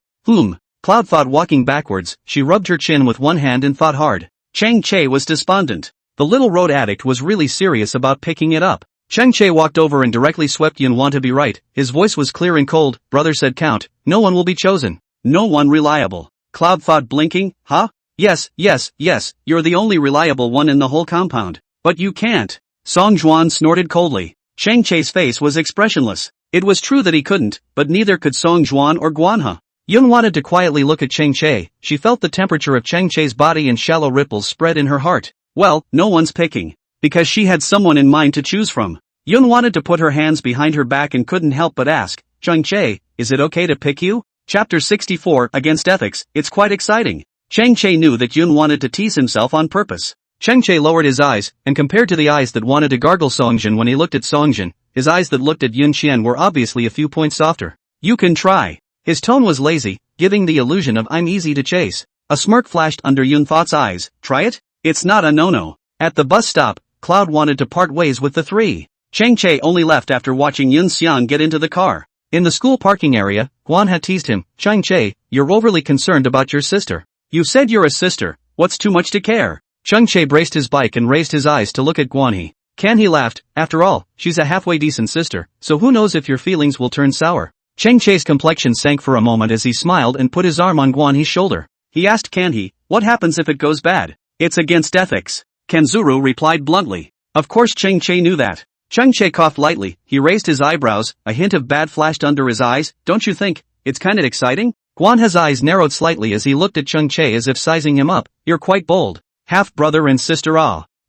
Cloud thought walking backwards, she rubbed her chin with one hand and thought hard. Cheng Che was despondent. The little road addict was really serious about picking it up. Cheng Che walked over and directly swept Yun want to be right. His voice was clear and cold, brother said count, no one will be chosen. No one reliable. Cloud thought blinking, huh? Yes, you're the only reliable one in the whole compound. But you can't. Song Juan snorted coldly. Chang Che's face was expressionless. It was true that he couldn't, but neither could Song Juan or Guanha. Yun wanted to quietly look at Chang Che. She felt the temperature of Chang Che's body and shallow ripples spread in her heart. Well, no one's picking. Because she had someone in mind to choose from. Yun wanted to put her hands behind her back and couldn't help but ask, Chang Che, is it okay to pick you? Chapter 64, Against Ethics, it's quite exciting. Chang Che knew that Yun wanted to tease himself on purpose. Chang Che lowered his eyes, and compared to the eyes that wanted to gargle Songjin when he looked at Songjin, his eyes that looked at Yun Qian were obviously a few points softer. You can try. His tone was lazy, giving the illusion of I'm easy to chase. A smirk flashed under Yun Thot's eyes. Try it? It's not a no-no. At the bus stop, Cloud wanted to part ways with the three. Chang Che only left after watching Yun Xian get into the car. In the school parking area, Guan had teased him, Chang Che, you're overly concerned about your sister. You said you're a sister, what's too much to care? Chang Che braced his bike and raised his eyes to look at Guanhe. Can he laughed, after all, she's a halfway decent sister, so who knows if your feelings will turn sour. Chang Che's complexion sank for a moment as he smiled and put his arm on Guanhe's shoulder. He asked Kanhe, what happens if it goes bad? It's against ethics. Kanzuru replied bluntly. Of course Chang Che knew that. Chang Che coughed lightly, he raised his eyebrows, a hint of bad flashed under his eyes, don't you think, it's kinda exciting? Guanhe's eyes narrowed slightly as he looked at Chang Che as if sizing him up, you're quite bold. Half-brother and sister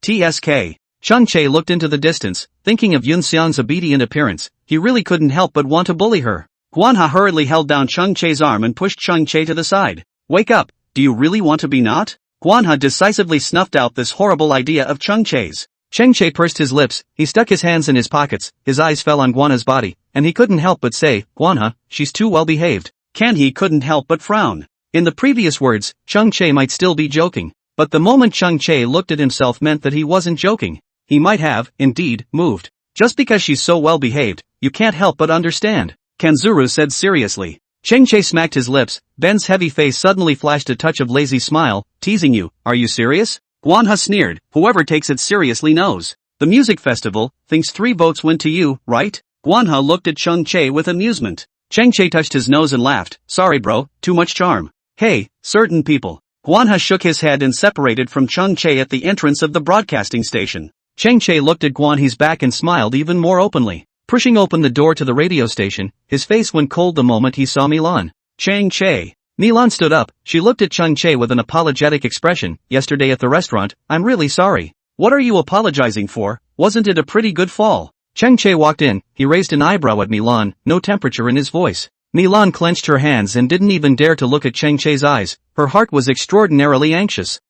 TSK. Chang Che looked into the distance, thinking of Yun Xian's obedient appearance, he really couldn't help but want to bully her. Guanha hurriedly held down Chang Che's arm and pushed Chang Che to the side. Wake up, do you really want to be not? Guanha decisively snuffed out this horrible idea of Chang Che's. Chang Che pursed his lips, he stuck his hands in his pockets, his eyes fell on Guanha's body, and he couldn't help but say, Guanha, she's too well behaved. Kanhe couldn't help but frown. In the previous words, Chang Che might still be joking. But the moment Chang Che looked at himself meant that he wasn't joking. He might have, indeed, moved. Just because she's so well behaved, you can't help but understand. Kanzuru said seriously. Chang Che smacked his lips, Ben's heavy face suddenly flashed a touch of lazy smile, teasing you, are you serious? Guanha sneered, whoever takes it seriously knows. The music festival, thinks 3 votes went to you, right? Guanha looked at Chang Che with amusement. Chang Che touched his nose and laughed, sorry bro, too much charm. Hey, certain people. Guanha shook his head and separated from Chang Che at the entrance of the broadcasting station. Chang Che looked at Guanhe's back and smiled even more openly. Pushing open the door to the radio station, his face went cold the moment he saw Milan. Chang Che. Milan stood up, she looked at Chang Che with an apologetic expression, yesterday at the restaurant, I'm really sorry. What are you apologizing for, wasn't it a pretty good fall? Chang Che walked in, he raised an eyebrow at Milan, no temperature in his voice. Milan clenched her hands and didn't even dare to look at Chang Che's eyes, her heart was extraordinarily anxious.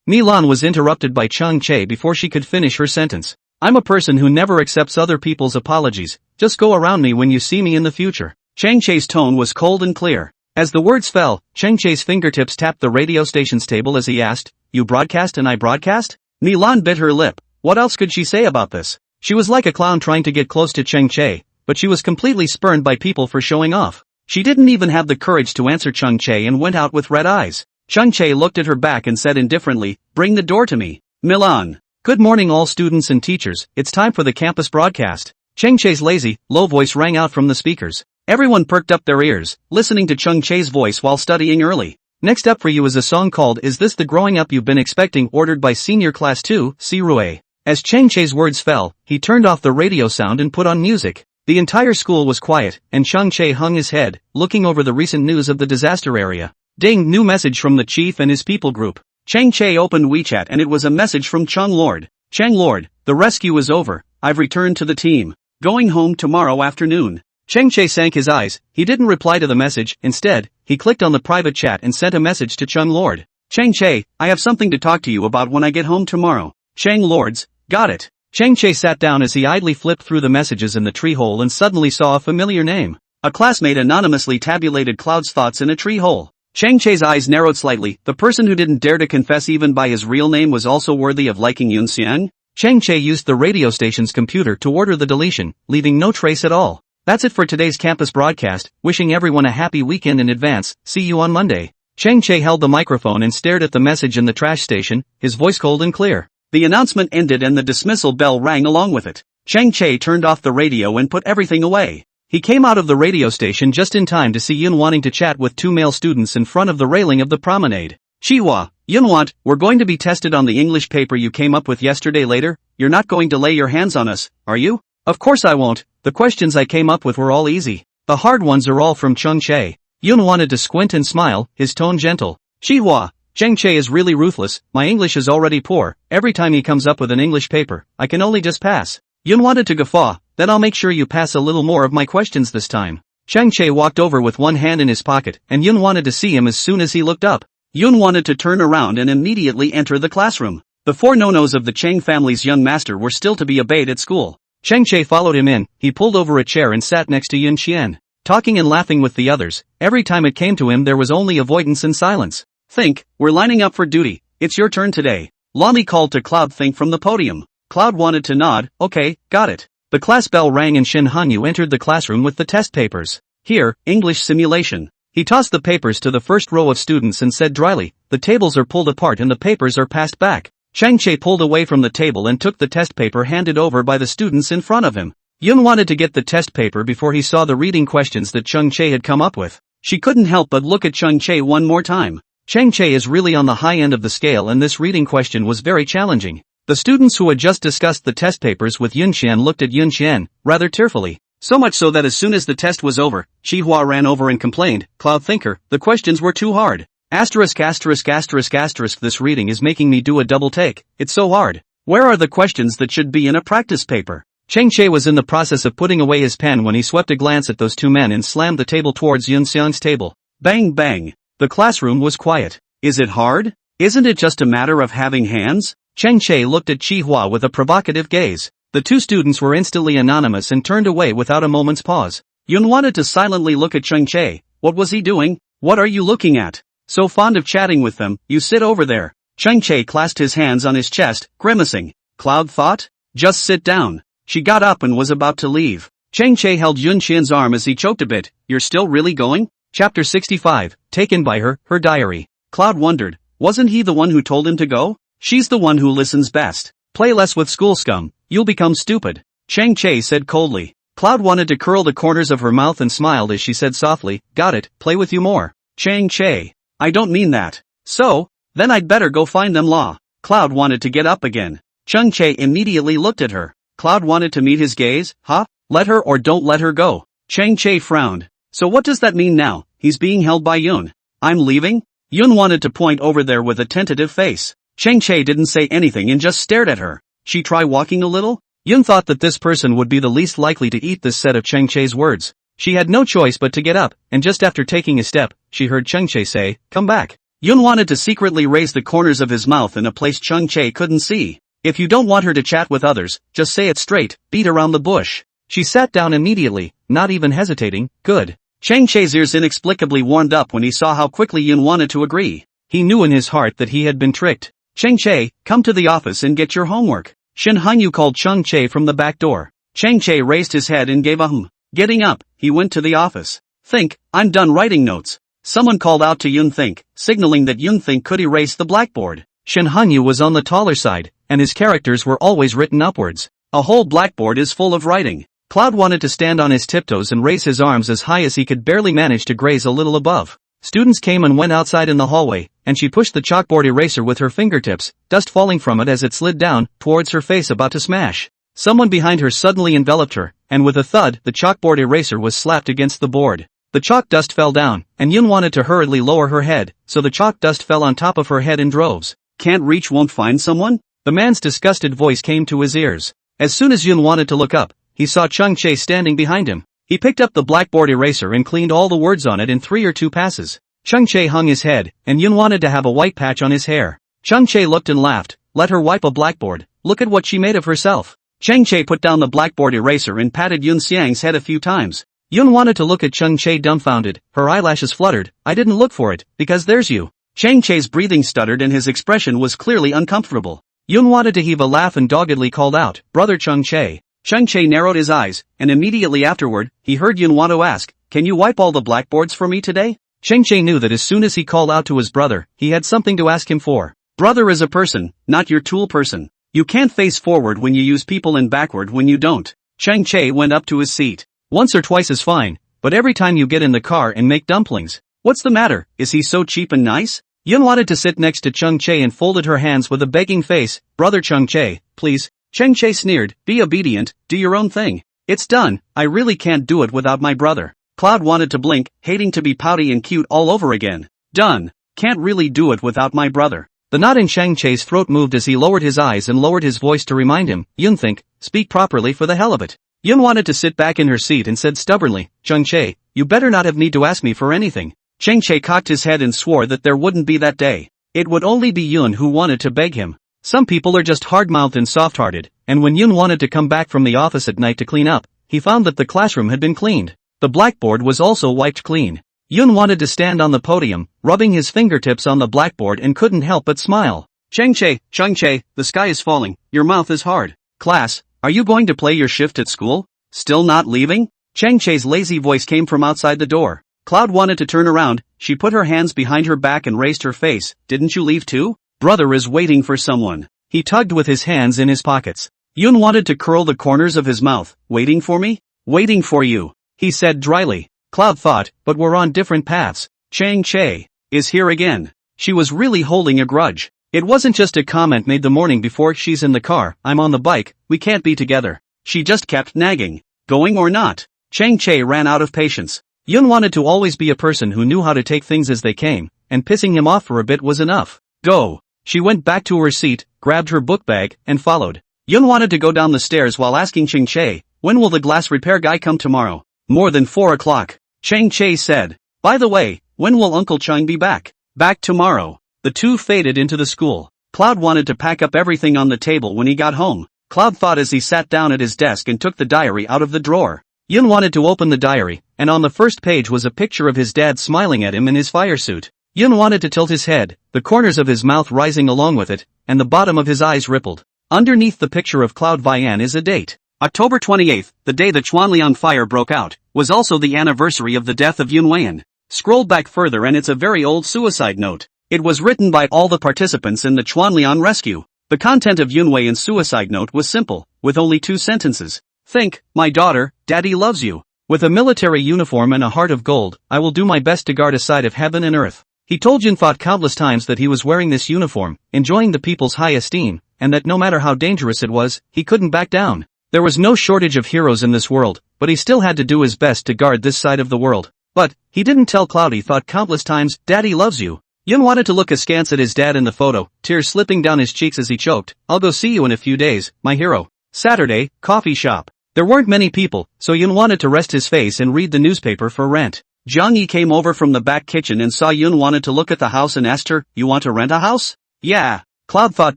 Milan was interrupted by Chang Che before she could finish her sentence. I'm a person who never accepts other people's apologies, just go around me when you see me in the future. Chang Che's tone was cold and clear. As the words fell, Chang Che's fingertips tapped the radio station's table as he asked, you broadcast and I broadcast? Milan bit her lip, what else could she say about this? She was like a clown trying to get close to Chang Che, but she was completely spurned by people for showing off. She didn't even have the courage to answer Chang Che and went out with red eyes. Chang Che looked at her back and said indifferently, bring the door to me. Milan. Good morning all students and teachers, it's time for the campus broadcast. Chang Che's lazy, low voice rang out from the speakers. Everyone perked up their ears, listening to Chang Che's voice while studying early. Next up for you is a song called Is This the Growing Up You've Been Expecting, ordered by Senior Class 2, Sirue. As Chang Che's words fell, he turned off the radio sound and put on music. The entire school was quiet, and Chang Che hung his head, looking over the recent news of the disaster area. Ding, new message from the chief and his people group. Chang Che opened WeChat and it was a message from Chang Lord. Chang Lord, the rescue is over, I've returned to the team. Going home tomorrow afternoon. Chang Che sank his eyes, he didn't reply to the message, instead, he clicked on the private chat and sent a message to Chang Lord. Chang Che, I have something to talk to you about when I get home tomorrow. Chang Lords, got it. Chang Che sat down as he idly flipped through the messages in the tree hole and suddenly saw a familiar name. A classmate anonymously tabulated Cloud's thoughts in a tree hole. Chang Che's eyes narrowed slightly, the person who didn't dare to confess even by his real name was also worthy of liking Yun Xiang? Chang Che used the radio station's computer to order the deletion, leaving no trace at all. That's it for today's campus broadcast, wishing everyone a happy weekend in advance, see you on Monday. Chang Che held the microphone and stared at the message in the trash station, his voice cold and clear. The announcement ended and the dismissal bell rang along with it. Chang Che turned off the radio and put everything away. He came out of the radio station just in time to see Yun wanting to chat with 2 male students in front of the railing of the promenade. Chihuahua, Yunwant, we're going to be tested on the English paper you came up with yesterday later. You're not going to lay your hands on us, are you? Of course I won't. The questions I came up with were all easy. The hard ones are all from Chung Che. Yun wanted to squint and smile, his tone gentle. Chihua, Cheng Che is really ruthless. My English is already poor. Every time he comes up with an English paper, I can only just pass. Yun wanted to guffaw. Then I'll make sure you pass a little more of my questions this time. Cheng Che walked over with one hand in his pocket, and Yun wanted to see him as soon as he looked up. Yun wanted to turn around and immediately enter the classroom. The 4 no-nos of the Cheng family's young master were still to be obeyed at school. Cheng Che followed him in. He pulled over a chair and sat next to Yun Qian. Talking and laughing with the others, every time it came to him there was only avoidance and silence. Think, we're lining up for duty. It's your turn today. Lami called to Cloud Think from the podium. Cloud wanted to nod. Okay, got it. The class bell rang and Shin Hanyu entered the classroom with the test papers. Here, English simulation. He tossed the papers to the first row of students and said dryly, the tables are pulled apart and the papers are passed back. Cheng Che pulled away from the table and took the test paper handed over by the students in front of him. Yun wanted to get the test paper before he saw the reading questions that Chung Che had come up with. She couldn't help but look at Chung Che one more time. Cheng Che is really on the high end of the scale and this reading question was very challenging. The students who had just discussed the test papers with Yun Qian looked at Yun Qian, rather tearfully. So much so that as soon as the test was over, Chihua ran over and complained, Cloud Thinker, the questions were too hard. Asterisk. This reading is making me do a double take. It's so hard. Where are the questions that should be in a practice paper? Cheng Che was in the process of putting away his pen when he swept a glance at those 2 men and slammed the table towards Yun Xiang's table. Bang bang. The classroom was quiet. Is it hard? Isn't it just a matter of having hands? Cheng Che looked at Chihua with a provocative gaze. The 2 students were instantly anonymous and turned away without a moment's pause. Yun wanted to silently look at Cheng Che. What was he doing? What are you looking at? So fond of chatting with them, you sit over there. Cheng Che clasped his hands on his chest, grimacing. Cloud thought? Just sit down. She got up and was about to leave. Cheng Che held Yun Qian's arm as he choked a bit. You're still really going? Chapter 65, taken by her diary. Cloud wondered, wasn't he the one who told him to go? She's the one who listens best. Play less with school scum, you'll become stupid. Cheng Che said coldly. Cloud wanted to curl the corners of her mouth and smiled as she said softly, got it, play with you more. Cheng Che. I don't mean that. So? Then I'd better go find them law. Cloud wanted to get up again. Cheng Che immediately looked at her. Cloud wanted to meet his gaze, huh? Let her or don't let her go. Cheng Che frowned. So what does that mean now? He's being held by Yun. I'm leaving? Yun wanted to point over there with a tentative face. Cheng Che didn't say anything and just stared at her. She try walking a little? Yun thought that this person would be the least likely to eat this set of Cheng Che's words. She had no choice but to get up, and just after taking a step, she heard Cheng Che say, come back. Yun wanted to secretly raise the corners of his mouth in a place Cheng Che couldn't see. If you don't want her to chat with others, just say it straight, beat around the bush. She sat down immediately, not even hesitating. Good. Cheng Che's ears inexplicably warmed up when he saw how quickly Yun wanted to agree. He knew in his heart that he had been tricked. Cheng Che, come to the office and get your homework. Shin Hanyu called Cheng Che from the back door. Cheng Che raised his head and gave a hum. Getting up, he went to the office. Think, I'm done writing notes. Someone called out to Yun Think, signaling that Yun Think could erase the blackboard. Shin Hanyu was on the taller side, and his characters were always written upwards. A whole blackboard is full of writing. Cloud wanted to stand on his tiptoes and raise his arms as high as he could barely manage to graze a little above. Students came and went outside in the hallway, and she pushed the chalkboard eraser with her fingertips, dust falling from it as it slid down, towards her face about to smash. Someone behind her suddenly enveloped her, and with a thud, the chalkboard eraser was slapped against the board. The chalk dust fell down, and Yun wanted to hurriedly lower her head, so the chalk dust fell on top of her head in droves. Can't reach, won't find someone? The man's disgusted voice came to his ears. As soon as Yun wanted to look up, he saw Cheng Che standing behind him. He picked up the blackboard eraser and cleaned all the words on it in 3 or 2 passes. Cheng Che hung his head, and Yun wanted to have a white patch on his hair. Cheng Che looked and laughed. Let her wipe a blackboard. Look at what she made of herself. Cheng Che put down the blackboard eraser and patted Yun Xiang's head a few times. Yun wanted to look at Cheng Che dumbfounded. Her eyelashes fluttered. I didn't look for it, because there's you. Cheng Che's breathing stuttered and his expression was clearly uncomfortable. Yun wanted to heave a laugh and doggedly called out, Brother Cheng Che. Cheng Che narrowed his eyes, and immediately afterward, he heard Yun want to ask, can you wipe all the blackboards for me today? Cheng Che knew that as soon as he called out to his brother, he had something to ask him for. Brother is a person, not your tool person. You can't face forward when you use people and backward when you don't. Cheng Che went up to his seat. Once or twice is fine, but every time you get in the car and make dumplings. What's the matter, is he so cheap and nice? Yun wanted to sit next to Chung Chae and folded her hands with a begging face. Brother Chung Chae, please. Chung Chae sneered, be obedient, do your own thing. It's done, I really can't do it without my brother. Cloud wanted to blink, hating to be pouty and cute all over again. Done. Can't really do it without my brother. The knot in Chung Chae's throat moved as he lowered his eyes and lowered his voice to remind him, Yun think, speak properly for the hell of it. Yun wanted to sit back in her seat and said stubbornly, Chung Chae, you better not have need to ask me for anything. Chung Chae cocked his head and swore that there wouldn't be that day. It would only be Yun who wanted to beg him. Some people are just hard-mouthed and soft-hearted, and when Yun wanted to come back from the office at night to clean up, he found that the classroom had been cleaned. The blackboard was also wiped clean. Yun wanted to stand on the podium, rubbing his fingertips on the blackboard and couldn't help but smile. Chung Chae, the sky is falling, your mouth is hard. Class, are you going to play your shift at school? Still not leaving? Chung Chae's lazy voice came from outside the door. Cloud wanted to turn around, she put her hands behind her back and raised her face. Didn't you leave too? Brother is waiting for someone. He tugged with his hands in his pockets. Yun wanted to curl the corners of his mouth. Waiting for me? Waiting for you, he said dryly. Cloud thought, but we're on different paths. Chung Chae is here again. She was really holding a grudge. It wasn't just a comment made the morning before. She's in the car, I'm on the bike, we can't be together. She just kept nagging. Going or not? Chung Chae ran out of patience. Yun wanted to always be a person who knew how to take things as they came, and pissing him off for a bit was enough. Go. She went back to her seat, grabbed her book bag, and followed. Yun wanted to go down the stairs while asking Chung Chae, when will the glass repair guy come tomorrow? More than 4 o'clock. Chung Chae said. By the way, when will Uncle Chung be back? Back tomorrow. The two faded into the school. Cloud wanted to pack up everything on the table when he got home. Cloud thought as he sat down at his desk and took the diary out of the drawer. Yun wanted to open the diary, and on the first page was a picture of his dad smiling at him in his fire suit. Yun wanted to tilt his head, the corners of his mouth rising along with it, and the bottom of his eyes rippled. Underneath the picture of Cloud Vian is a date. October 28th, the day the Chuanlian fire broke out, was also the anniversary of the death of Yun Wayan. Scroll back further and it's a very old suicide note. It was written by all the participants in the Chuanlian rescue. The content of Yun Wayan's suicide note was simple, with only 2 sentences. Think, my daughter, Daddy loves you. With a military uniform and a heart of gold, I will do my best to guard a side of heaven and earth. He told Yun thought countless times that he was wearing this uniform, enjoying the people's high esteem, and that no matter how dangerous it was, he couldn't back down. There was no shortage of heroes in this world, but he still had to do his best to guard this side of the world. But, he didn't tell Cloudy thought countless times, Daddy loves you. Yun wanted to look askance at his dad in the photo, tears slipping down his cheeks as he choked. I'll go see you in a few days, my hero. Saturday, coffee shop. There weren't many people, so Yun wanted to rest his face and read the newspaper for rent. Jiang Yi came over from the back kitchen and saw Yun wanted to look at the house and asked her, you want to rent a house? Yeah. Cloud thought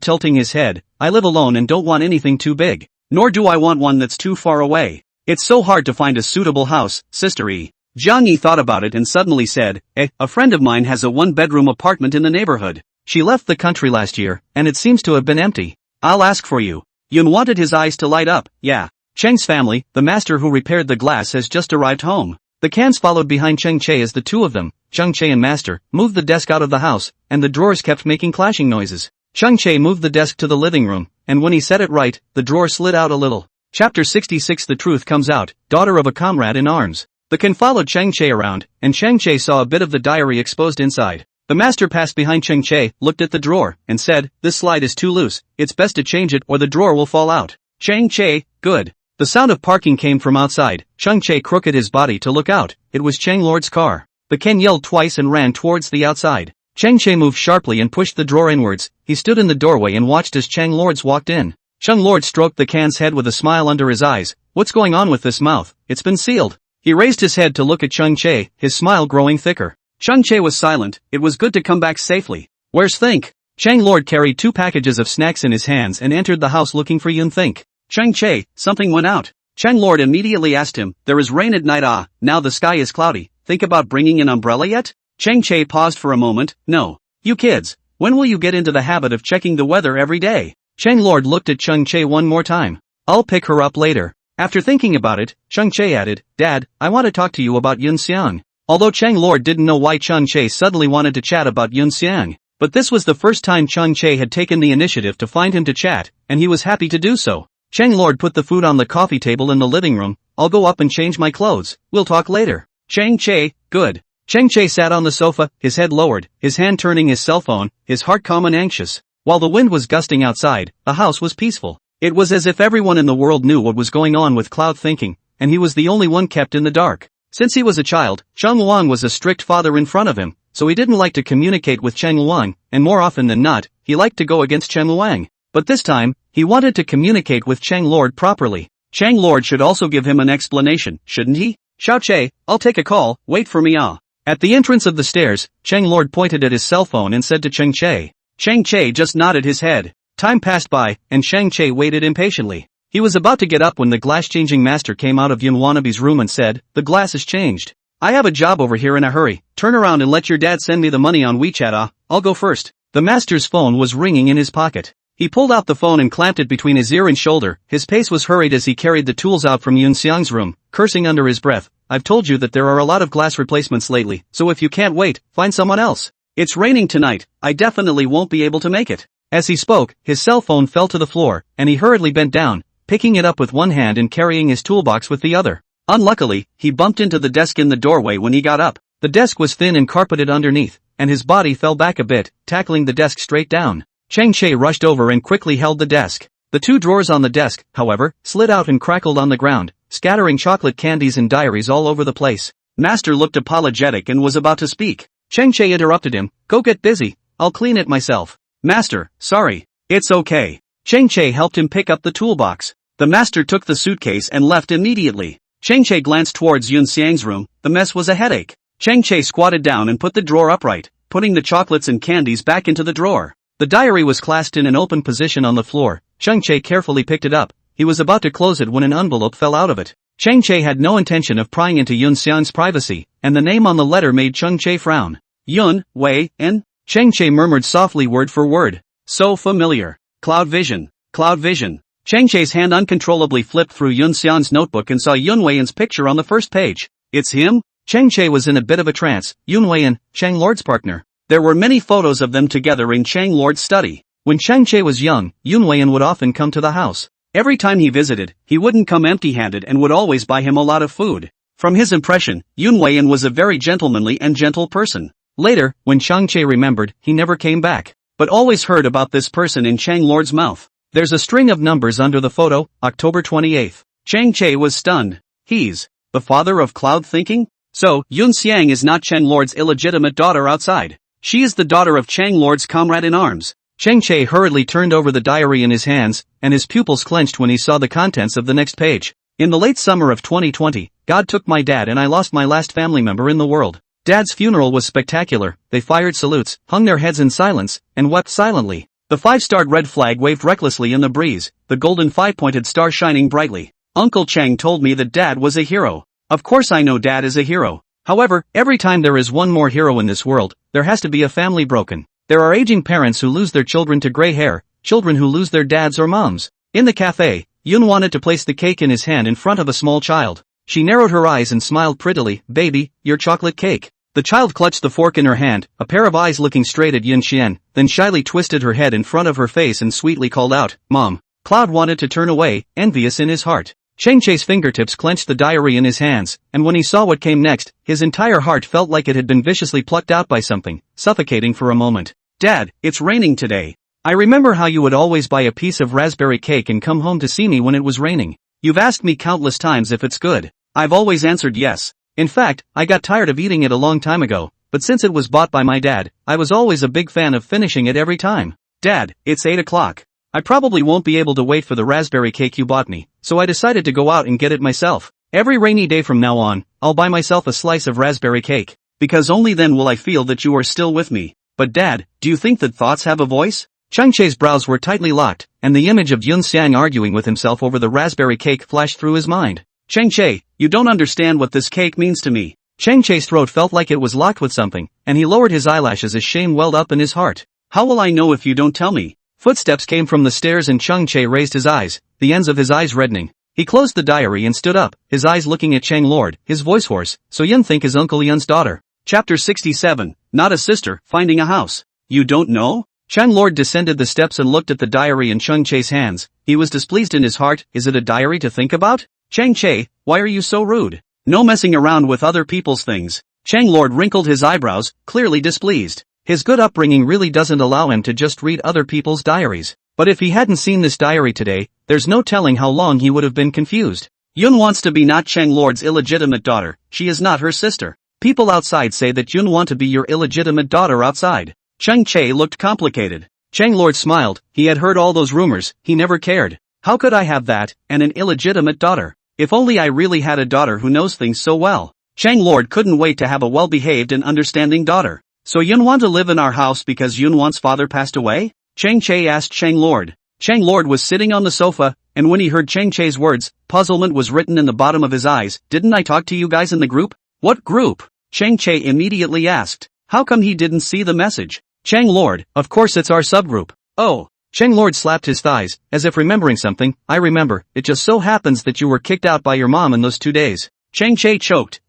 tilting his head, I live alone and don't want anything too big. Nor do I want one that's too far away. It's so hard to find a suitable house, Sister E. Jiang Yi thought about it and suddenly said, a friend of mine has a 1-bedroom apartment in the neighborhood. She left the country last year, and it seems to have been empty. I'll ask for you. Yun wanted his eyes to light up. Yeah. Cheng's family, the master who repaired the glass, has just arrived home. The cans followed behind Chung Chae as the two of them, Chung Chae and master, moved the desk out of the house, and the drawers kept making clashing noises. Chung Chae moved the desk to the living room, and when he set it right, the drawer slid out a little. Chapter 66 The Truth Comes Out, Daughter of a Comrade in Arms. The can followed Chung Chae around, and Chung Chae saw a bit of the diary exposed inside. The master passed behind Chung Chae, looked at the drawer, and said, this slide is too loose, it's best to change it or the drawer will fall out. Chung Chae, good. The sound of parking came from outside. Chung Chae crooked his body to look out. It was Cheng Lord's car. The Ken yelled twice and ran towards the outside. Chung Chae moved sharply and pushed the drawer inwards. He stood in the doorway and watched as Cheng Lords walked in. Cheng Lord stroked the Can's head with a smile under his eyes. What's going on with this mouth? It's been sealed. He raised his head to look at Chung Chae, his smile growing thicker. Chung Chae was silent. It was good to come back safely. Where's Think? Cheng Lord carried 2 packages of snacks in his hands and entered the house looking for Yun Think. Chung Chae, something went out. Cheng Lord immediately asked him, there is rain at night. Now the sky is cloudy. Think about bringing an umbrella yet? Chung Chae paused for a moment. No. You kids, when will you get into the habit of checking the weather every day? Cheng Lord looked at Chung Chae one more time. I'll pick her up later. After thinking about it, Chung Chae added, Dad, I want to talk to you about Yun Xiang. Although Cheng Lord didn't know why Chung Chae suddenly wanted to chat about Yun Xiang, but this was the first time Chung Chae had taken the initiative to find him to chat, and he was happy to do so. Cheng Lord put the food on the coffee table in the living room. I'll go up and change my clothes. We'll talk later. Chung Chae, good. Cheng Che sat on the sofa, his head lowered, his hand turning his cell phone, his heart calm and anxious. While the wind was gusting outside, the house was peaceful. It was as if everyone in the world knew what was going on with cloud thinking, and he was the only one kept in the dark. Since he was a child, Cheng Luang was a strict father in front of him, so he didn't like to communicate with Cheng Luang, and more often than not, he liked to go against Cheng Luang. But this time, he wanted to communicate with Cheng Lord properly. Cheng Lord should also give him an explanation, shouldn't he? Xiao Che, I'll take a call, wait for me ah. At the entrance of the stairs, Cheng Lord pointed at his cell phone and said to Cheng Che. Cheng Che just nodded his head. Time passed by, and Cheng Che waited impatiently. He was about to get up when the glass-changing master came out of Yun Wanabe's room and said, "The glass is changed. I have a job over here in a hurry. Turn around and let your dad send me the money on WeChat ah, I'll go first." The master's phone was ringing in his pocket. He pulled out the phone and clamped it between his ear and shoulder. His pace was hurried as he carried the tools out from Yun Xiang's room, cursing under his breath. "I've told you that there are a lot of glass replacements lately, so if you can't wait, find someone else. It's raining tonight, I definitely won't be able to make it." As he spoke, his cell phone fell to the floor, and he hurriedly bent down, picking it up with one hand and carrying his toolbox with the other. Unluckily, he bumped into the desk in the doorway when he got up. The desk was thin and carpeted underneath, and his body fell back a bit, tackling the desk straight down. Cheng Che rushed over and quickly held the desk. The two drawers on the desk, however, slid out and crackled on the ground, scattering chocolate candies and diaries all over the place. Master looked apologetic and was about to speak. Cheng Che interrupted him. "Go get busy, I'll clean it myself." "Master, sorry." "It's okay." Cheng Che helped him pick up the toolbox. The master took the suitcase and left immediately. Cheng Che glanced towards Yun Xiang's room. The mess was a headache. Cheng Che squatted down and put the drawer upright, putting the chocolates and candies back into the drawer. The diary was clasped in an open position on the floor. Cheng Che carefully picked it up. He was about to close it when an envelope fell out of it. Cheng Che had no intention of prying into Yun Xiang's privacy, and the name on the letter made Cheng Che frown. "Yun, Wei, N?" Cheng Che murmured softly word for word. "So familiar. Cloud vision. Cloud vision." Cheng Che's hand uncontrollably flipped through Yun Xiang's notebook and saw Yun Wei's picture on the first page. "It's him?" Cheng Che was in a bit of a trance. Yun Wei, Cheng Lord's partner. There were many photos of them together in Cheng Lord's study. When Cheng Che was young, Yun Wei would often come to the house. Every time he visited, he wouldn't come empty-handed and would always buy him a lot of food. From his impression, Yun Wei was a very gentlemanly and gentle person. Later, when Cheng Che remembered, he never came back, but always heard about this person in Cheng Lord's mouth. There's a string of numbers under the photo, October 28th. Cheng Che was stunned. He's the father of cloud thinking? So, Yun Xiang is not Cheng Lord's illegitimate daughter outside. She is the daughter of Cheng Lord's comrade in arms. Cheng Che hurriedly turned over the diary in his hands, and his pupils clenched when he saw the contents of the next page. In the late summer of 2020, God took my dad and I lost my last family member in the world. Dad's funeral was spectacular. They fired salutes, hung their heads in silence, and wept silently. The 5-starred red flag waved recklessly in the breeze, the golden 5-pointed star shining brightly. Uncle Cheng told me that Dad was a hero. Of course I know Dad is a hero. However, every time there is one more hero in this world, there has to be a family broken. There are aging parents who lose their children to gray hair, children who lose their dads or moms. In the cafe, Yun wanted to place the cake in his hand in front of a small child. She narrowed her eyes and smiled prettily. "Baby, your chocolate cake." The child clutched the fork in her hand, a pair of eyes looking straight at Yun Xian, then shyly twisted her head in front of her face and sweetly called out, "Mom." Cloud wanted to turn away, envious in his heart. Cheng Che's fingertips clenched the diary in his hands, and when he saw what came next, his entire heart felt like it had been viciously plucked out by something, suffocating for a moment. "Dad, it's raining today. I remember how you would always buy a piece of raspberry cake and come home to see me when it was raining. You've asked me countless times if it's good. I've always answered yes. In fact, I got tired of eating it a long time ago, but since it was bought by my dad, I was always a big fan of finishing it every time. Dad, it's 8 o'clock. I probably won't be able to wait for the raspberry cake you bought me, so I decided to go out and get it myself. Every rainy day from now on, I'll buy myself a slice of raspberry cake, because only then will I feel that you are still with me. But Dad, do you think that thoughts have a voice?" Cheng Che's brows were tightly locked, and the image of Yun Xiang arguing with himself over the raspberry cake flashed through his mind. "Cheng Che, you don't understand what this cake means to me." Cheng Che's throat felt like it was locked with something, and he lowered his eyelashes as shame welled up in his heart. "How will I know if you don't tell me?" Footsteps came from the stairs and Cheng Che raised his eyes, the ends of his eyes reddening. He closed the diary and stood up, his eyes looking at Cheng Lord, his voice hoarse. "So Yun think is Uncle Yun's daughter." Chapter 67, Not a Sister, Finding a House. "You don't know?" Cheng Lord descended the steps and looked at the diary in Cheng Che's hands. He was displeased in his heart. "Is it a diary to think about? Cheng Che, why are you so rude? No messing around with other people's things. Chang Lord wrinkled his eyebrows, clearly displeased. His good upbringing really doesn't allow him to just read other people's diaries. But if he hadn't seen this diary today, there's no telling how long he would have been confused. Yun wants to be not Chang Lord's illegitimate daughter, she is not her sister. People outside say that Yun want to be your illegitimate daughter outside. Chang Che looked complicated. Chang Lord smiled, he had heard all those rumors, he never cared. How could I have that, and an illegitimate daughter? If only I really had a daughter who knows things so well. Chang Lord couldn't wait to have a well-behaved and understanding daughter. So Yun want to live in our house because Yun want's father passed away? Chang Che asked Chang Lord. Chang Lord was sitting on the sofa, and when he heard Chang Che's words, puzzlement was written in the bottom of his eyes. Didn't I talk to you guys in the group? What group? Chang Che immediately asked. How come he didn't see the message? Chang Lord, of course it's our subgroup. Oh. Chang Lord slapped his thighs, as if remembering something. I remember, it just so happens that you were kicked out by your mom in those 2 days. Chang Che choked,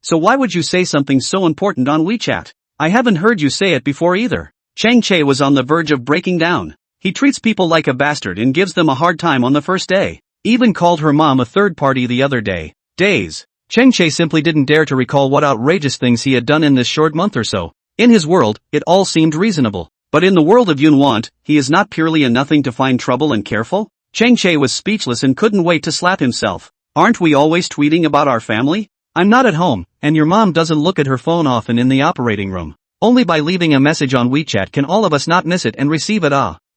So why would you say something so important on WeChat? I haven't heard you say it before either. Chang Che was on the verge of breaking down. He treats people like a bastard and gives them a hard time on the first day. Even called her mom a third party the other day. Chang Che simply didn't dare to recall what outrageous things he had done in this short month or so. In his world, it all seemed reasonable. But in the world of Yun Want, he is not purely a nothing to find trouble and careful? Chang Che was speechless and couldn't wait to slap himself. Aren't we always tweeting about our family? I'm not at home, and your mom doesn't look at her phone often in the operating room. Only by leaving a message on WeChat can all of us not miss it and receive it.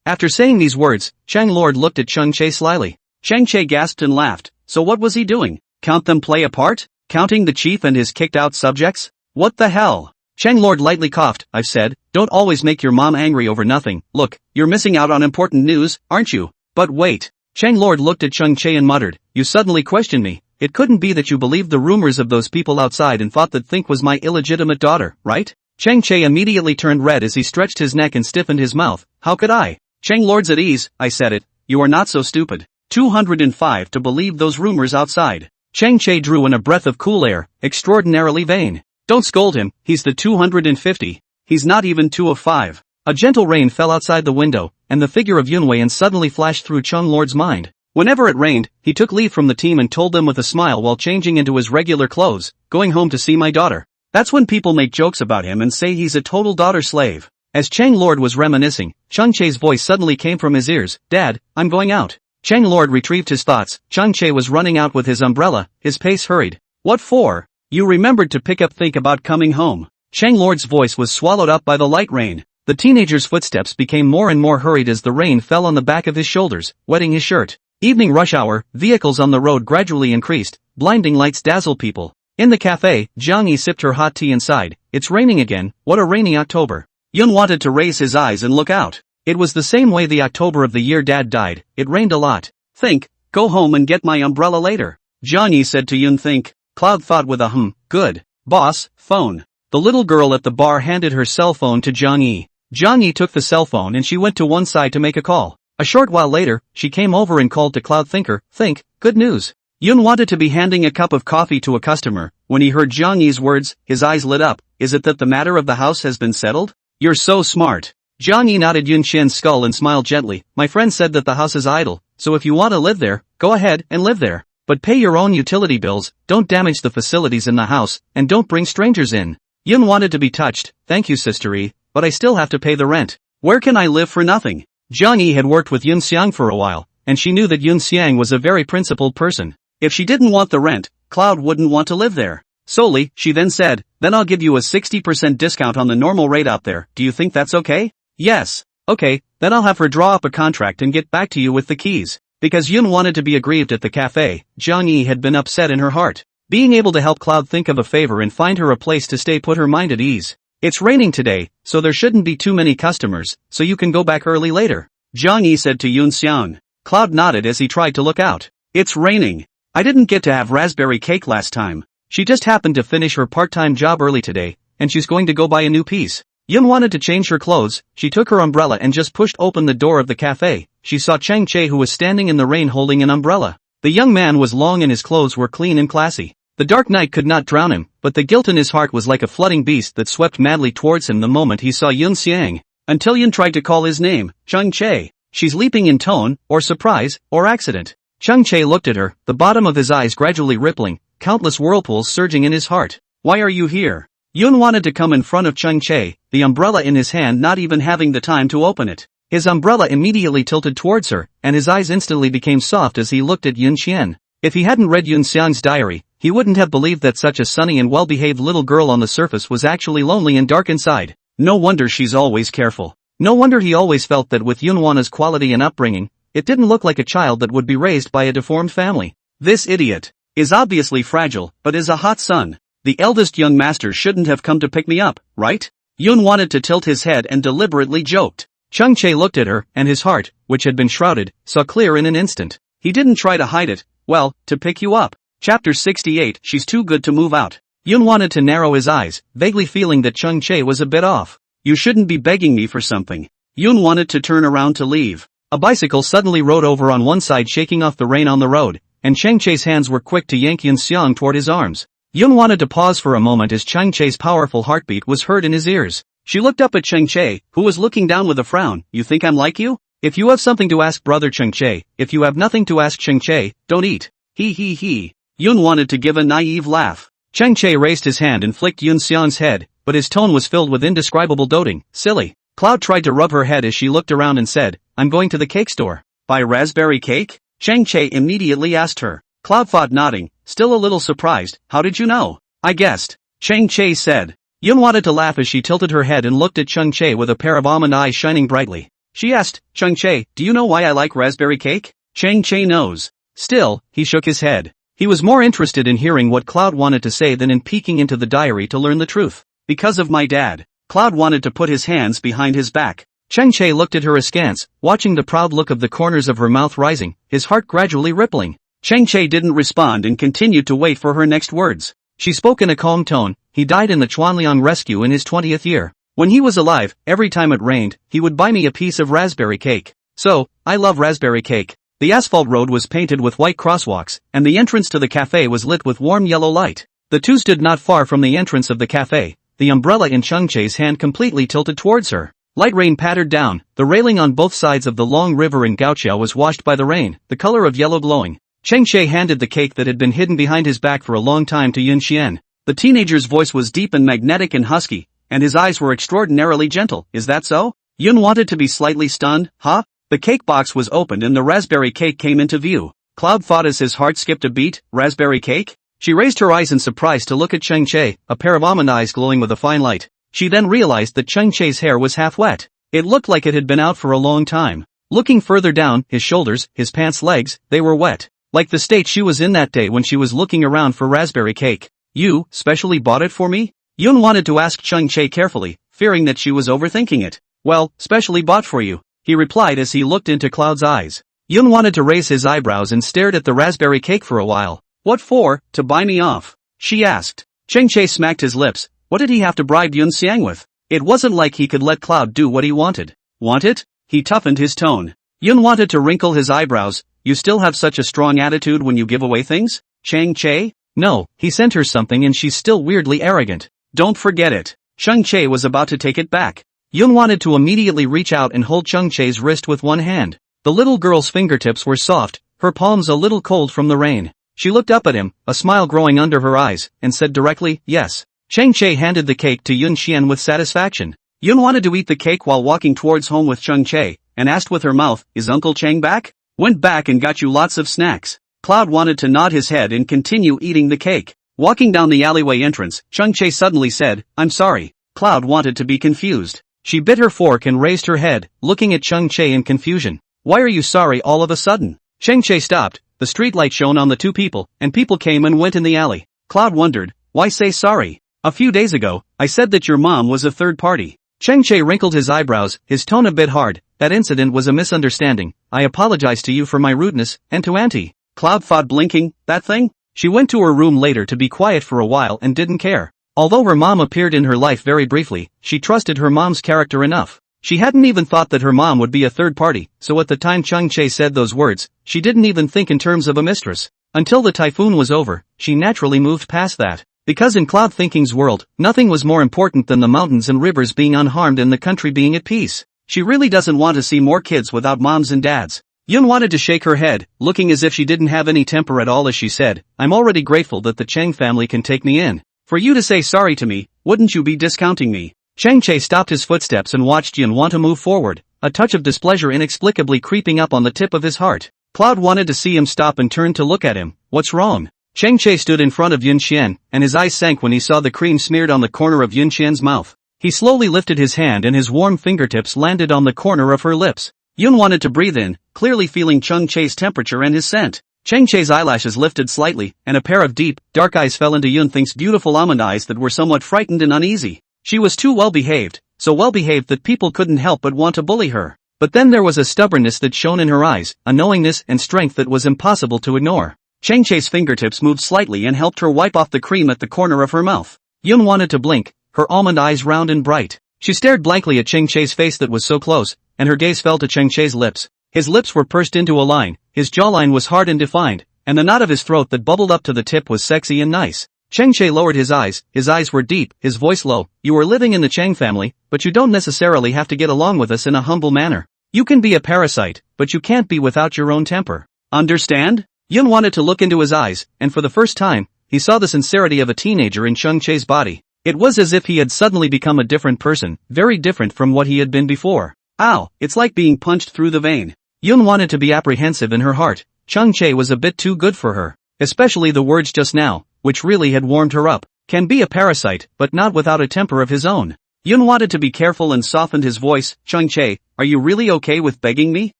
After saying these words, Chang Lord looked at Chang Che slyly. Chang Che gasped and laughed. So what was he doing? Count them play a part? Counting the chief and his kicked out subjects? What the hell? Chang Lord lightly coughed. I've said, don't always make your mom angry over nothing. Look, you're missing out on important news, aren't you? But wait. Chang Lord looked at Chang Che and muttered, you suddenly questioned me. It couldn't be that you believed the rumors of those people outside and thought that Think was my illegitimate daughter, right? Chang Che immediately turned red as he stretched his neck and stiffened his mouth. How could I? Chang Lord's at ease, I said it. You are not so stupid. 205 to believe those rumors outside. Chang Che drew in a breath of cool air, extraordinarily vain. Don't scold him, he's the 250. He's not even 205. A gentle rain fell outside the window, and the figure of Yunwei suddenly flashed through Chang Lord's mind. Whenever it rained, he took leave from the team and told them with a smile while changing into his regular clothes, going home to see my daughter. That's when people make jokes about him and say he's a total daughter slave. As Chang Lord was reminiscing, Chang Che's voice suddenly came from his ears. Dad, I'm going out. Chang Lord retrieved his thoughts. Chang Che was running out with his umbrella, his pace hurried. What for? You remembered to pick up Think about coming home. Chang Lord's voice was swallowed up by the light rain. The teenager's footsteps became more and more hurried as the rain fell on the back of his shoulders, wetting his shirt. Evening rush hour, vehicles on the road gradually increased, blinding lights dazzle people. In the cafe, Jiang Yi sipped her hot tea inside. It's raining again, what a rainy October. Yun wanted to raise his eyes and look out. It was the same way the October of the year Dad died, it rained a lot. Think, go home and get my umbrella later. Jiang Yi said to Yun. Think. Cloud thought with a good. Boss, phone. The little girl at the bar handed her cell phone to Jiang Yi. Jiang Yi took the cell phone and she went to one side to make a call. A short while later, she came over and called to Cloud. Thinker, Think, good news. Yun wanted to be handing a cup of coffee to a customer. When he heard Jiang Yi's words, his eyes lit up. Is it that the matter of the house has been settled? You're so smart. Jiang Yi nodded Yun Xian's skull and smiled gently. My friend said that the house is idle, so if you want to live there, go ahead and live there. But pay your own utility bills, don't damage the facilities in the house, and don't bring strangers in. Yun wanted to be touched. Thank you Sister Yi, but I still have to pay the rent. Where can I live for nothing? Jiang Yi had worked with Yun Xiang for a while, and she knew that Yun Xiang was a very principled person. If she didn't want the rent, Cloud wouldn't want to live there. Solely, she then said, then I'll give you a 60% discount on the normal rate out there. Do you think that's okay? Yes. Okay, then I'll have her draw up a contract and get back to you with the keys. Because Yun wanted to be aggrieved at the cafe, Jiang Yi had been upset in her heart. Being able to help Cloud think of a favor and find her a place to stay put her mind at ease. It's raining today, so there shouldn't be too many customers, so you can go back early later. Jiang Yi said to Yun Xiang. Cloud nodded as he tried to look out. It's raining. I didn't get to have raspberry cake last time. She just happened to finish her part-time job early today, and she's going to go buy a new piece. Yun wanted to change her clothes. She took her umbrella and just pushed open the door of the cafe. She saw Chang Che who was standing in the rain holding an umbrella. The young man was long and his clothes were clean and classy. The dark night could not drown him, but the guilt in his heart was like a flooding beast that swept madly towards him the moment he saw Yun Xiang. Until Yun tried to call his name, Chang Che. She's leaping in tone, or surprise, or accident. Chang Che looked at her, the bottom of his eyes gradually rippling, countless whirlpools surging in his heart. Why are you here? Yun wanted to come in front of Chung Chae, the umbrella in his hand, not even having the time to open it. His umbrella immediately tilted towards her, and his eyes instantly became soft as he looked at Yun Xian. If he hadn't read Yun Xiang's diary, he wouldn't have believed that such a sunny and well-behaved little girl on the surface was actually lonely and dark inside. No wonder she's always careful. No wonder he always felt that with Yun Wana's quality and upbringing, it didn't look like a child that would be raised by a deformed family. This idiot is obviously fragile, but is a hot son. The eldest young master shouldn't have come to pick me up, right? Yun wanted to tilt his head and deliberately joked. Chung Chae looked at her, and his heart, which had been shrouded, saw clear in an instant. He didn't try to hide it. Well, to pick you up. Chapter 68. She's too good to move out. Yun wanted to narrow his eyes, vaguely feeling that Chung Chae was a bit off. You shouldn't be begging me for something. Yun wanted to turn around to leave. A bicycle suddenly rode over on one side, shaking off the rain on the road, and Chung Chae's hands were quick to yank Yun Xiang toward his arms. Yun wanted to pause for a moment as Chung Chae's powerful heartbeat was heard in his ears. She looked up at Chung Chae, who was looking down with a frown. You think I'm like you? If you have something to ask brother Chung Chae, if you have nothing to ask Chung Chae, don't eat. He. Yun wanted to give a naive laugh. Chung Chae raised his hand and flicked Yun Xiang's head, but his tone was filled with indescribable doting. Silly. Cloud tried to rub her head as she looked around and said, I'm going to the cake store. Buy raspberry cake? Chung Chae immediately asked her. Cloud thought, nodding, still a little surprised. How did you know? I guessed. Chung Chae said. Yun wanted to laugh as she tilted her head and looked at Chung Chae with a pair of almond eyes shining brightly. She asked, Chung Chae, do you know why I like raspberry cake? Chung Chae knows. Still, he shook his head. He was more interested in hearing what Cloud wanted to say than in peeking into the diary to learn the truth. Because of my dad. Cloud wanted to put his hands behind his back. Chung Chae looked at her askance, watching the proud look of the corners of her mouth rising, his heart gradually rippling. Chung Chae didn't respond and continued to wait for her next words. She spoke in a calm tone. He died in the Chuanliang rescue in his 20th year. When he was alive, every time it rained, he would buy me a piece of raspberry cake. So, I love raspberry cake. The asphalt road was painted with white crosswalks, and the entrance to the cafe was lit with warm yellow light. The two stood not far from the entrance of the cafe, the umbrella in Chung Chae's hand completely tilted towards her. Light rain pattered down, the railing on both sides of the long river in Gaoqiao was washed by the rain, the color of yellow glowing. Chung Chae handed the cake that had been hidden behind his back for a long time to Yun Xian. The teenager's voice was deep and magnetic and husky, and his eyes were extraordinarily gentle. Is that so? Yun wanted to be slightly stunned. Huh? The cake box was opened and the raspberry cake came into view. Cloud thought as his heart skipped a beat. Raspberry cake? She raised her eyes in surprise to look at Chung Chae, a pair of almond eyes glowing with a fine light. She then realized that Chung Chae's hair was half wet. It looked like it had been out for a long time. Looking further down, his shoulders, his pants legs, they were wet. Like the state she was in that day when she was looking around for raspberry cake. You, specially bought it for me? Yun wanted to ask Chung Chae carefully, fearing that she was overthinking it. Well, specially bought for you, he replied as he looked into Cloud's eyes. Yun wanted to raise his eyebrows and stared at the raspberry cake for a while. What for? To buy me off? She asked. Chung Chae smacked his lips. What did he have to bribe Yun Xiang with? It wasn't like he could let Cloud do what he wanted. Want it? He toughened his tone. Yun wanted to wrinkle his eyebrows. You still have such a strong attitude when you give away things? Chung Chae? No, he sent her something and she's still weirdly arrogant. Don't forget it. Chung Chae was about to take it back. Yun wanted to immediately reach out and hold Chung Chae's wrist with one hand. The little girl's fingertips were soft, her palms a little cold from the rain. She looked up at him, a smile growing under her eyes, and said directly, yes. Chung Chae handed the cake to Yun Xian with satisfaction. Yun wanted to eat the cake while walking towards home with Chung Chae, and asked with her mouth, is Uncle Chang back? Went back and got you lots of snacks. Cloud wanted to nod his head and continue eating the cake. Walking down the alleyway entrance, Chung Chae suddenly said, I'm sorry. Cloud wanted to be confused. She bit her fork and raised her head, looking at Chung Chae in confusion. Why are you sorry all of a sudden? Chung Chae stopped, the streetlight shone on the two people, and people came and went in the alley. Cloud wondered, why say sorry? A few days ago, I said that your mom was a third party. Chung Chae wrinkled his eyebrows, his tone a bit hard. That incident was a misunderstanding. I apologize to you for my rudeness, and to Auntie. Cloud thought, blinking, that thing? She went to her room later to be quiet for a while and didn't care. Although her mom appeared in her life very briefly, she trusted her mom's character enough. She hadn't even thought that her mom would be a third party, so at the time Chung Chae said those words, she didn't even think in terms of a mistress. Until the typhoon was over, she naturally moved past that. Because in Cloud Thinking's world, nothing was more important than the mountains and rivers being unharmed and the country being at peace. She really doesn't want to see more kids without moms and dads. Yun wanted to shake her head, looking as if she didn't have any temper at all as she said, I'm already grateful that the Chang family can take me in. For you to say sorry to me, Wouldn't you be discounting me? Chang Che stopped his footsteps and watched Yun want to move forward, a touch of displeasure inexplicably creeping up on the tip of his heart. Cloud wanted to see him stop and turned to look at him. What's wrong? Chang Che stood in front of Yun Xian, and his eyes sank when he saw the cream smeared on the corner of Yun Xian's mouth. He slowly lifted his hand and his warm fingertips landed on the corner of her lips. Yun wanted to breathe in, clearly feeling Chang Che's temperature and his scent. Chang Che's eyelashes lifted slightly, and a pair of deep, dark eyes fell into Yun Think's beautiful almond eyes that were somewhat frightened and uneasy. She was too well-behaved, so well-behaved that people couldn't help but want to bully her. But then there was a stubbornness that shone in her eyes, a knowingness and strength that was impossible to ignore. Chang Che's fingertips moved slightly and helped her wipe off the cream at the corner of her mouth. Yun wanted to blink, her almond eyes round and bright. She stared blankly at Chang Che's face that was so close, and her gaze fell to Chang Che's lips. His lips were pursed into a line, his jawline was hard and defined, and the knot of his throat that bubbled up to the tip was sexy and nice. Chang Che lowered his eyes were deep, his voice low. You are living in the Chang family, but you don't necessarily have to get along with us in a humble manner. You can be a parasite, but you can't be without your own temper. Understand? Yun wanted to look into his eyes, and for the first time, he saw the sincerity of a teenager in Chang Che's body. It was as if he had suddenly become a different person, very different from what he had been before. Ow, it's like being punched through the vein. Yun wanted to be apprehensive in her heart. Chang Che was a bit too good for her. Especially the words just now, which really had warmed her up. Can be a parasite, but not without a temper of his own. Yun wanted to be careful and softened his voice. Chang Che, are you really okay with begging me?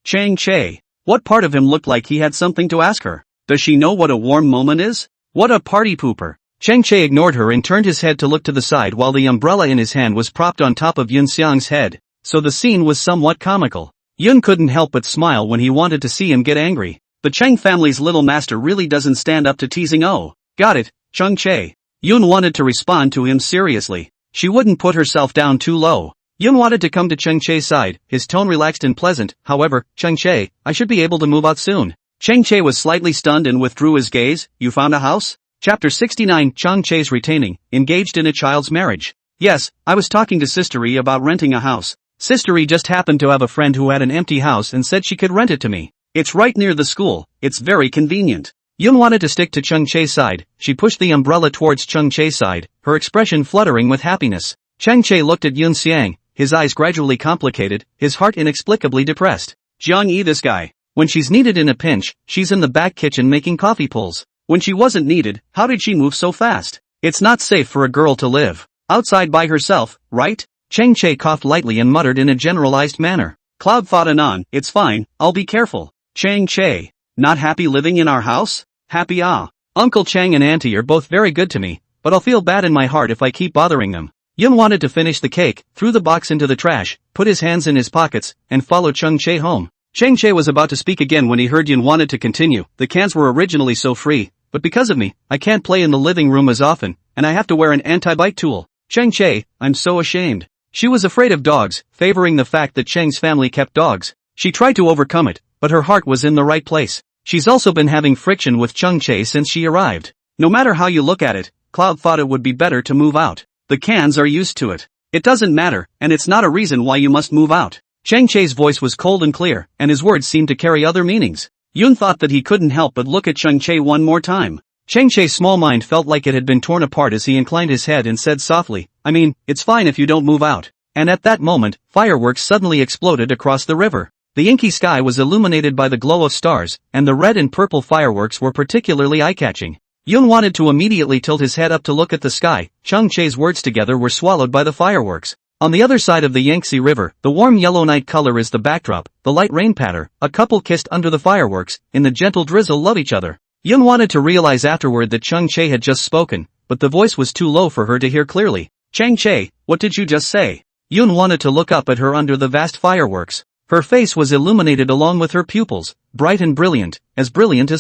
Chang Che. What part of him looked like he had something to ask her? Does she know what a warm moment is? What a party pooper. Chang Che ignored her and turned his head to look to the side while the umbrella in his hand was propped on top of Yun Xiang's head, so the scene was somewhat comical. Yun couldn't help but smile when he wanted to see him get angry. The Chang family's little master really doesn't stand up to teasing. Oh, got it, Chang Che. Yun wanted to respond to him seriously. She wouldn't put herself down too low. Yun wanted to come to Chang Che's side, his tone relaxed and pleasant. However, Chang Che, I should be able to move out soon. Chang Che was slightly stunned and withdrew his gaze. You found a house? Chapter 69 Chang Che's retaining, engaged in a child's marriage. Yes, I was talking to Sistery about renting a house. Sistery just happened to have a friend who had an empty house and said she could rent it to me. It's right near the school, it's very convenient. Yun wanted to stick to Chang Che's side. She pushed the umbrella towards Chang Che's side, her expression fluttering with happiness. Chang Che looked at Yun Xiang, his eyes gradually complicated, his heart inexplicably depressed. Jiang Yi, this guy. When she's needed in a pinch, she's in the back kitchen making coffee pulls. When she wasn't needed, how did she move so fast? It's not safe for a girl to live outside by herself, right? Chang Che coughed lightly and muttered in a generalized manner. Cloud thought anon, it's fine, I'll be careful. Chang Che. Not happy living in our house? Happy Uncle Chang and Auntie are both very good to me, but I'll feel bad in my heart if I keep bothering them. Yun wanted to finish the cake, threw the box into the trash, put his hands in his pockets, and followed Chang Che home. Chang Che was about to speak again when he heard Yun wanted to continue. The cans were originally so free, but because of me, I can't play in the living room as often, and I have to wear an anti-bite tool. Chang Che, I'm so ashamed. She was afraid of dogs, favoring the fact that Chang's family kept dogs. She tried to overcome it, but her heart was in the right place. She's also been having friction with Chang Che since she arrived. No matter how you look at it, Cloud thought it would be better to move out. The cans are used to it. It doesn't matter, and it's not a reason why you must move out. Chang Che's voice was cold and clear, and his words seemed to carry other meanings. Yun thought that he couldn't help but look at Chang Che one more time. Chang Che's small mind felt like it had been torn apart as he inclined his head and said softly, I mean, it's fine if you don't move out. And at that moment, fireworks suddenly exploded across the river. The inky sky was illuminated by the glow of stars, and the red and purple fireworks were particularly eye-catching. Yun wanted to immediately tilt his head up to look at the sky. Chang Che's words together were swallowed by the fireworks. On the other side of the Yangtze River, the warm yellow night color is the backdrop, the light rain patter, a couple kissed under the fireworks, in the gentle drizzle love each other. Yun wanted to realize afterward that Chang Che had just spoken, but the voice was too low for her to hear clearly. Chang Che, what did you just say? Yun wanted to look up at her under the vast fireworks. Her face was illuminated along with her pupils, bright and brilliant as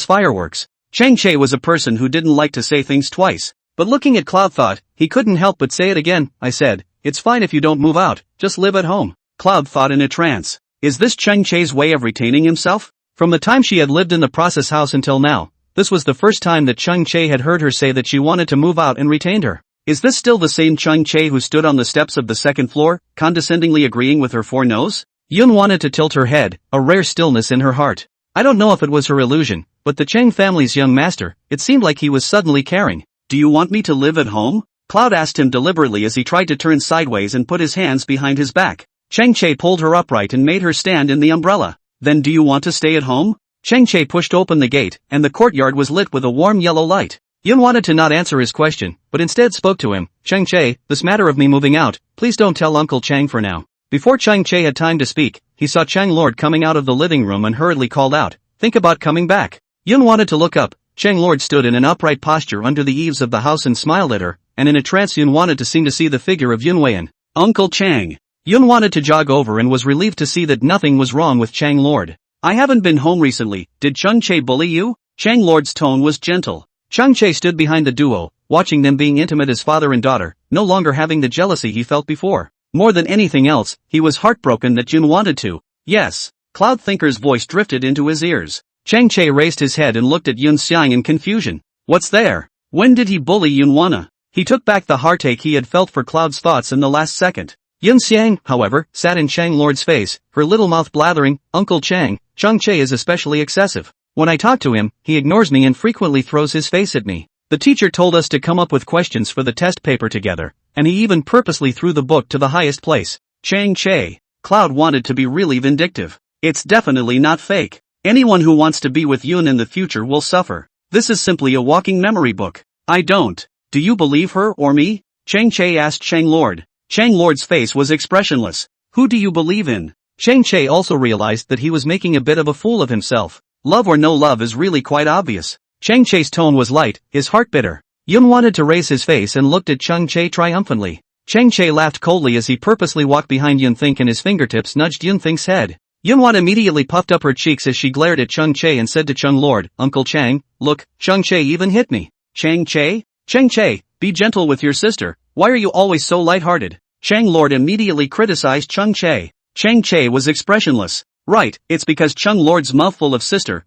fireworks. Chang Che was a person who didn't like to say things twice, but looking at Cloud thought, he couldn't help but say it again. I said, it's fine if you don't move out, just live at home. Cloud thought in a trance. Is this Chang Che's way of retaining himself? From the time she had lived in the process house until now, this was the first time that Chang Che had heard her say that she wanted to move out and retained her. Is this still the same Chang Che who stood on the steps of the second floor, condescendingly agreeing with her foreknows? Yun wanted to tilt her head, a rare stillness in her heart. I don't know if it was her illusion, but the Chang family's young master, it seemed like he was suddenly caring. Do you want me to live at home? Cloud asked him deliberately as he tried to turn sideways and put his hands behind his back. Chang Che pulled her upright and made her stand in the umbrella. Then do you want to stay at home? Chang Che pushed open the gate, and the courtyard was lit with a warm yellow light. Yun wanted to not answer his question, but instead spoke to him. Chang Che, this matter of me moving out, please don't tell Uncle Chang for now. Before Chang Che had time to speak, he saw Chang Lord coming out of the living room and hurriedly called out, think about coming back. Yun wanted to look up. Chang Lord stood in an upright posture under the eaves of the house and smiled at her, and in a trance Yun wanted to seem to see the figure of Yun Weian. Uncle Chang. Yun wanted to jog over and was relieved to see that nothing was wrong with Chang Lord. I haven't been home recently, did Chang Che bully you? Chang Lord's tone was gentle. Chang Che stood behind the duo, watching them being intimate as father and daughter, no longer having the jealousy he felt before. More than anything else, he was heartbroken that Yun wanted to. Yes. Cloud Thinker's voice drifted into his ears. Chang Che raised his head and looked at Yun Xiang in confusion. What's there? When did he bully Yun Wana? He took back the heartache he had felt for Cloud's thoughts in the last second. Yun Xiang, however, sat in Chang Lord's face, her little mouth blathering, Uncle Chang, Chang Che is especially excessive. When I talk to him, he ignores me and frequently throws his face at me. The teacher told us to come up with questions for the test paper together, and he even purposely threw the book to the highest place. Chang Che. Cloud wanted to be really vindictive. It's definitely not fake. Anyone who wants to be with Yun in the future will suffer. This is simply a walking memory book. I don't. Do you believe her or me? Chang Che asked Chang Lord. Chang Lord's face was expressionless. Who do you believe in? Chang Che also realized that he was making a bit of a fool of himself. Love or no love is really quite obvious. Chang Che's tone was light, his heart bitter. Yun wanted to raise his face and looked at Chang Che triumphantly. Chang Che laughed coldly as he purposely walked behind Yun Think and his fingertips nudged Yun Think's head. Yun Wan immediately puffed up her cheeks as she glared at Chang Che and said to Chang Lord, Uncle Chang, look, Chang Che even hit me. Chang Che? Chang Che, be gentle with your sister, why are you always so light-hearted? Chang Lord immediately criticized Chang Che. Chang Che was expressionless. Right, it's because Chang Lord's mouthful of sister.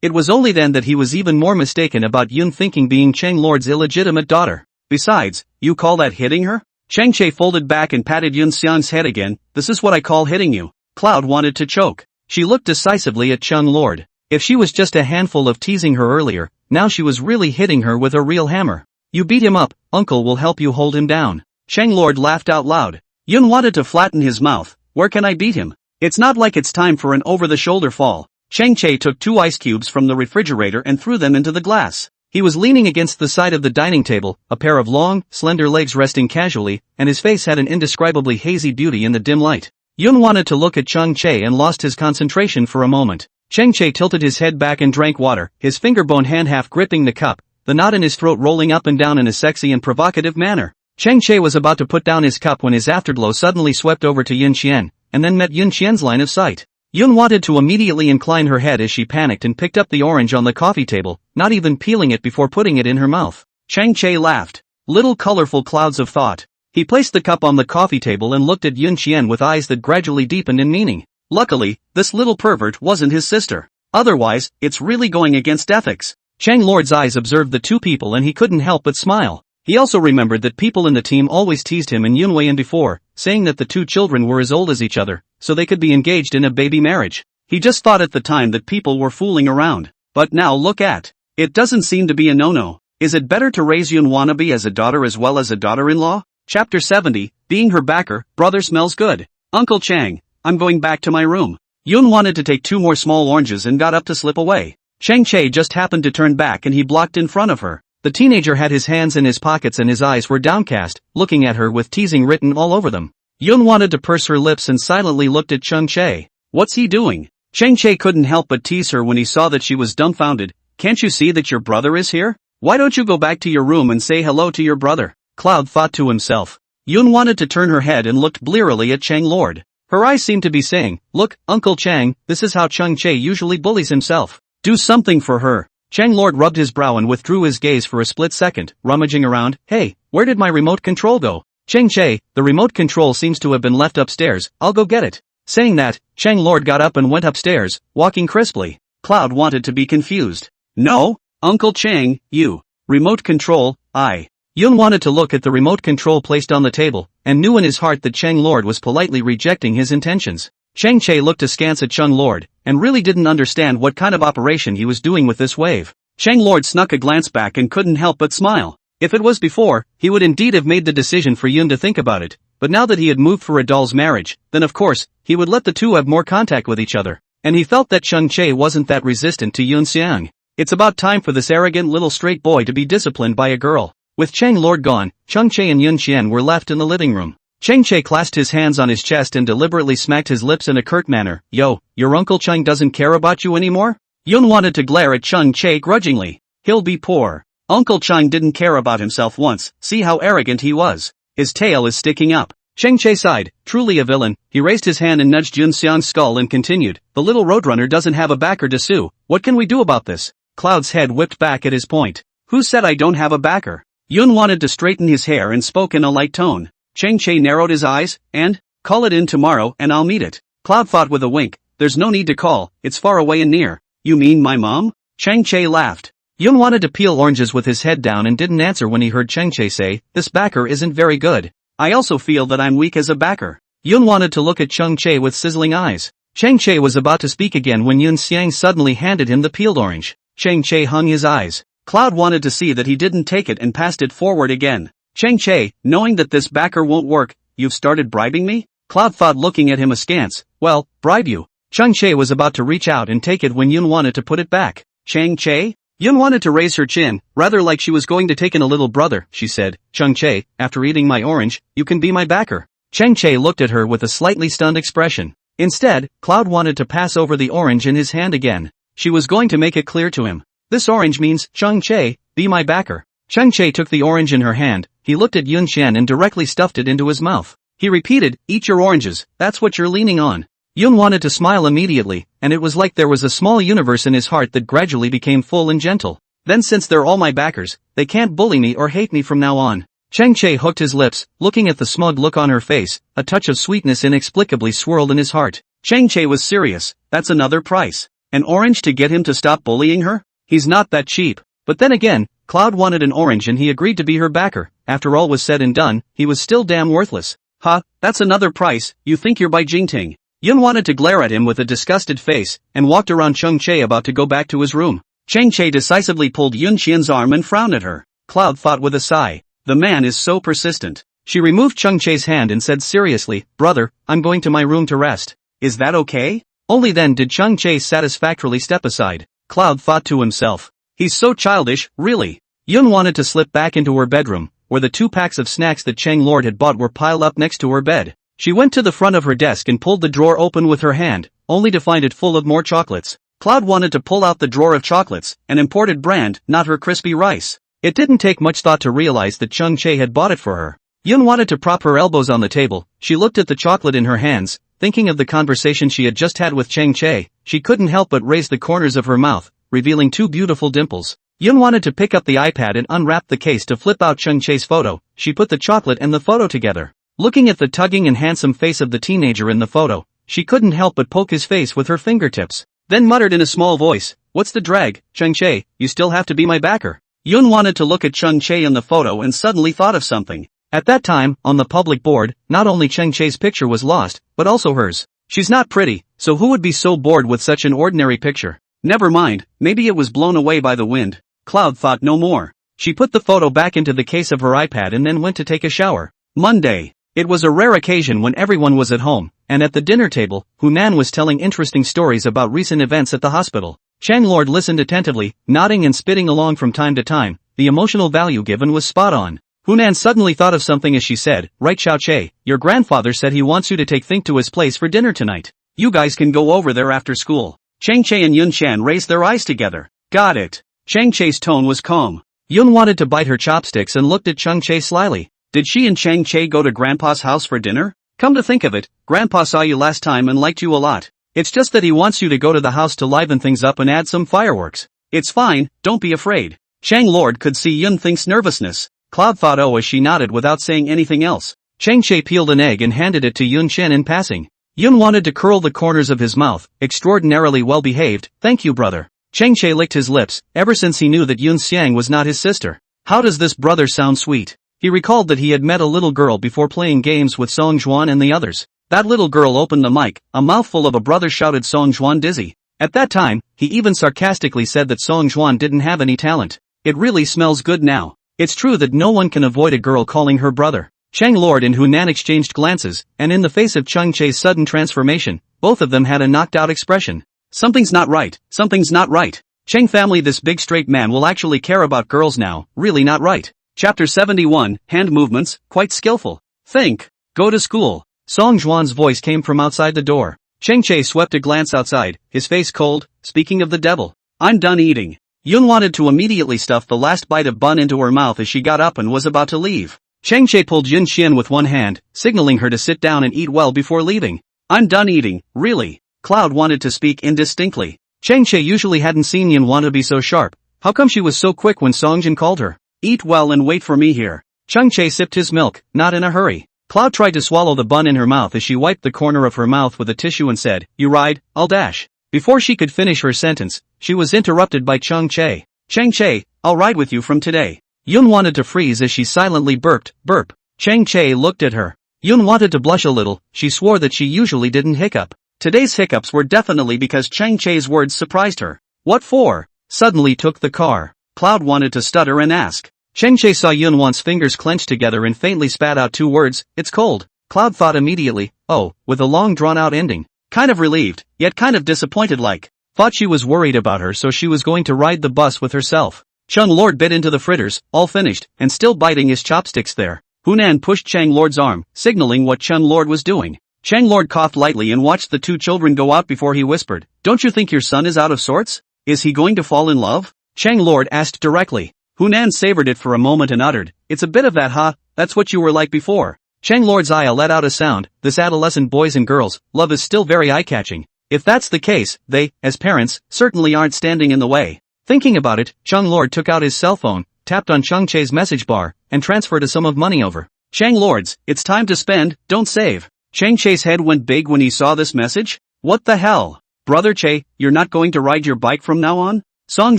It was only then that he was even more mistaken about Yun thinking being Chang Lord's illegitimate daughter. Besides, you call that hitting her? Chang Che folded back and patted Yun Xiang's head again. This is what I call hitting you. Cloud wanted to choke. She looked decisively at Chang Lord. If she was just a handful of teasing her earlier, now she was really hitting her with a real hammer. You beat him up, Uncle will help you hold him down. Chang Lord laughed out loud. Yun wanted to flatten his mouth. Where can I beat him? It's not like it's time for an over-the-shoulder fall. Chang Che took 2 ice cubes from the refrigerator and threw them into the glass. He was leaning against the side of the dining table, a pair of long, slender legs resting casually, and his face had an indescribably hazy beauty in the dim light. Yun wanted to look at Chang Che and lost his concentration for a moment. Chang Che tilted his head back and drank water, his finger-bone hand half gripping the cup, the knot in his throat rolling up and down in a sexy and provocative manner. Chang Che was about to put down his cup when his afterglow suddenly swept over to Yun Qian, and then met Yun Qian's line of sight. Yun wanted to immediately incline her head as she panicked and picked up the orange on the coffee table, not even peeling it before putting it in her mouth. Chang Che laughed. Little colorful clouds of thought. He placed the cup on the coffee table and looked at Yun Qian with eyes that gradually deepened in meaning. Luckily, this little pervert wasn't his sister. Otherwise, it's really going against ethics. Chang Lord's eyes observed the two people and he couldn't help but smile. He also remembered that people in the team always teased him and Yun Weian before, saying that the two children were as old as each other, so they could be engaged in a baby marriage. He just thought at the time that people were fooling around. But now look at. It doesn't seem to be a no-no. Is it better to raise Yun Wannabe as a daughter as well as a daughter-in-law? Chapter 70, being her backer, brother smells good. Uncle Chang, I'm going back to my room. Yun wanted to take 2 more small oranges and got up to slip away. Chang Che just happened to turn back and he blocked in front of her. The teenager had his hands in his pockets and his eyes were downcast, looking at her with teasing written all over them. Yun wanted to purse her lips and silently looked at Chang Che. What's he doing? Chang Che couldn't help but tease her when he saw that she was dumbfounded. Can't you see that your brother is here? Why don't you go back to your room and say hello to your brother? Cloud thought to himself. Yun wanted to turn her head and looked blearily at Chang Lord. Her eyes seemed to be saying, look, Uncle Chang, this is how Chang Che usually bullies himself. Do something for her. Chang Lord rubbed his brow and withdrew his gaze for a split second, rummaging around. Hey, where did my remote control go? Chang Che, the remote control seems to have been left upstairs, I'll go get it. Saying that, Chang Lord got up and went upstairs, walking crisply. Cloud wanted to be confused. No, Uncle Chang, you. Remote control, I. Yun wanted to look at the remote control placed on the table, and knew in his heart that Chang Lord was politely rejecting his intentions. Chang Che looked askance at Chang Lord, and really didn't understand what kind of operation he was doing with this wave. Chang Lord snuck a glance back and couldn't help but smile. If it was before, he would indeed have made the decision for Yun to think about it, but now that he had moved for a doll's marriage, then of course, he would let the two have more contact with each other. And he felt that Chung Chae wasn't that resistant to Yun Xiang. It's about time for this arrogant little straight boy to be disciplined by a girl. With Chang Lord gone, Chung Chae and Yun Xian were left in the living room. Chang Chae clasped his hands on his chest and deliberately smacked his lips in a curt manner. Yo, your Uncle Chung doesn't care about you anymore? Yun wanted to glare at Chung Chae grudgingly. He'll be poor. Uncle Chung didn't care about himself once, see how arrogant he was. His tail is sticking up. Chang Chae sighed, truly a villain. He raised his hand and nudged Yun Xiang's skull and continued, the little roadrunner doesn't have a backer to sue. What can we do about this? Cloud's head whipped back at his point. Who said I don't have a backer? Yun wanted to straighten his hair and spoke in a light tone. Chang Chae narrowed his eyes, and, call it in tomorrow and I'll meet it. Cloud thought with a wink, there's no need to call, it's far away and near. You mean my mom? Chang Chae laughed. Yun wanted to peel oranges with his head down and didn't answer when he heard Chang Chae say, this backer isn't very good. I also feel that I'm weak as a backer. Yun wanted to look at Chung Chae with sizzling eyes. Chang Chae was about to speak again when Yun Xiang suddenly handed him the peeled orange. Chang Chae hung his eyes. Cloud wanted to see that he didn't take it and passed it forward again. Chang Chae, knowing that this backer won't work, you've started bribing me? Cloud thought looking at him askance. Well, bribe you. Chung Chae was about to reach out and take it when Yun wanted to put it back. Chang Chae? Yun wanted to raise her chin, rather like she was going to take in a little brother, she said. Chung Chae, after eating my orange, you can be my backer. Chang Chae looked at her with a slightly stunned expression. Instead, Cloud wanted to pass over the orange in his hand again. She was going to make it clear to him. This orange means, Chung Chae, be my backer. Chung Chae took the orange in her hand, he looked at Yun Xian and directly stuffed it into his mouth. He repeated, eat your oranges, that's what you're leaning on. Yun wanted to smile immediately, and it was like there was a small universe in his heart that gradually became full and gentle. Then since they're all my backers, they can't bully me or hate me from now on. Chang Chae hooked his lips, looking at the smug look on her face, a touch of sweetness inexplicably swirled in his heart. Chang Chae was serious, that's another price. An orange to get him to stop bullying her? He's not that cheap. But then again, Cloud wanted an orange and he agreed to be her backer. After all was said and done, he was still damn worthless. Huh, that's another price, you think you're by Jingting. Yun wanted to glare at him with a disgusted face, and walked around Chung Chae about to go back to his room. Chang Chae decisively pulled Yun Xian's arm and frowned at her. Cloud thought with a sigh. The man is so persistent. She removed Chung Chae's hand and said seriously, brother, I'm going to my room to rest. Is that okay? Only then did Chung Chae satisfactorily step aside. Cloud thought to himself. He's so childish, really. Yun wanted to slip back into her bedroom, where the 2 packs of snacks that Chang Lord had bought were piled up next to her bed. She went to the front of her desk and pulled the drawer open with her hand, only to find it full of more chocolates. Cloud wanted to pull out the drawer of chocolates, an imported brand, not her crispy rice. It didn't take much thought to realize that Chung Chae had bought it for her. Yun wanted to prop her elbows on the table. She looked at the chocolate in her hands, thinking of the conversation she had just had with Chang Chae. She couldn't help but raise the corners of her mouth, revealing 2 beautiful dimples. Yun wanted to pick up the iPad and unwrap the case to flip out Chung Chae's photo. She put the chocolate and the photo together. Looking at the tugging and handsome face of the teenager in the photo, she couldn't help but poke his face with her fingertips. Then muttered in a small voice, what's the drag, Chung Chae, you still have to be my backer. Yun wanted to look at Chung Chae in the photo and suddenly thought of something. At that time, on the public board, not only Chung Chae's picture was lost, but also hers. She's not pretty, so who would be so bored with such an ordinary picture? Never mind, maybe it was blown away by the wind. Cloud thought no more. She put the photo back into the case of her iPad and then went to take a shower. Monday. It was a rare occasion when everyone was at home, and at the dinner table, Hunan was telling interesting stories about recent events at the hospital. Chang Lord listened attentively, nodding and spitting along from time to time. The emotional value given was spot on. Hunan suddenly thought of something as she said, right Xiao Che, your grandfather said he wants you to take Think to his place for dinner tonight. You guys can go over there after school. Chang Chae and Yun Xian raised their eyes together. Got it. Chang Chae's tone was calm. Yun wanted to bite her chopsticks and looked at Chung Chae slyly. Did she and Chang Chae go to Grandpa's house for dinner? Come to think of it, Grandpa saw you last time and liked you a lot. It's just that he wants you to go to the house to liven things up and add some fireworks. It's fine, don't be afraid. Chang Lord could see Yun Think's nervousness. Cloud thought as she nodded without saying anything else. Chang Chae peeled an egg and handed it to Yun Xian in passing. Yun wanted to curl the corners of his mouth, extraordinarily well behaved, thank you brother. Chang Chae licked his lips, ever since he knew that Yun Xiang was not his sister. How does this brother sound sweet? He recalled that he had met a little girl before playing games with Song Juan and the others. That little girl opened the mic, a mouthful of a brother shouted Song Juan dizzy. At that time, he even sarcastically said that Song Juan didn't have any talent. It really smells good now. It's true that no one can avoid a girl calling her brother. Chang Lord and Hunan exchanged glances, and in the face of Chung Che's sudden transformation, both of them had a knocked-out expression. Something's not right, something's not right. Chang family, this big straight man will actually care about girls now, really not right. Chapter 71, hand movements, quite skillful. Think. Go to school. Song Juan's voice came from outside the door. Chang Che swept a glance outside, his face cold. Speaking of the devil. I'm done eating. Yun wanted to immediately stuff the last bite of bun into her mouth as she got up and was about to leave. Chang Che pulled Yun Xian with one hand, signaling her to sit down and eat well before leaving. I'm done eating, really. Cloud wanted to speak indistinctly. Chang Che usually hadn't seen Yun want to be so sharp. How come she was so quick when Songjin called her? Eat well and wait for me here. Chung Che sipped his milk, not in a hurry. Cloud tried to swallow the bun in her mouth as she wiped the corner of her mouth with a tissue and said, You ride, I'll dash. Before she could finish her sentence, she was interrupted by Chung Che. Chang Che, I'll ride with you from today. Yun wanted to freeze as she silently burped, burp. Chang Che looked at her. Yun wanted to blush a little, she swore that she usually didn't hiccup. Today's hiccups were definitely because Chang Che's words surprised her. What for? Suddenly took the car. Cloud wanted to stutter and ask. Chang Che saw Yun Wan's fingers clenched together and faintly spat out two words, it's cold. Cloud thought immediately, oh, with a long drawn-out ending. Kind of relieved, yet kind of disappointed like. Thought she was worried about her so she was going to ride the bus with herself. Chung Lord bit into the fritters, all finished, and still biting his chopsticks there. Hunan pushed Chang Lord's arm, signaling what Chung Lord was doing. Chang Lord coughed lightly and watched the two children go out before he whispered, Don't you think your son is out of sorts? Is he going to fall in love? Chang Lord asked directly. Hunan savored it for a moment and uttered, It's a bit of that huh, that's what you were like before. Chang Lord's eye let out a sound, this adolescent boys and girls, love is still very eye-catching. If that's the case, they, as parents, certainly aren't standing in the way. Thinking about it, Chung Lord took out his cell phone, tapped on Chung Che's message bar, and transferred a sum of money over. Chang Lords, it's time to spend, don't save. Chang Che's head went big when he saw this message. What the hell? Brother Che, you're not going to ride your bike from now on? Song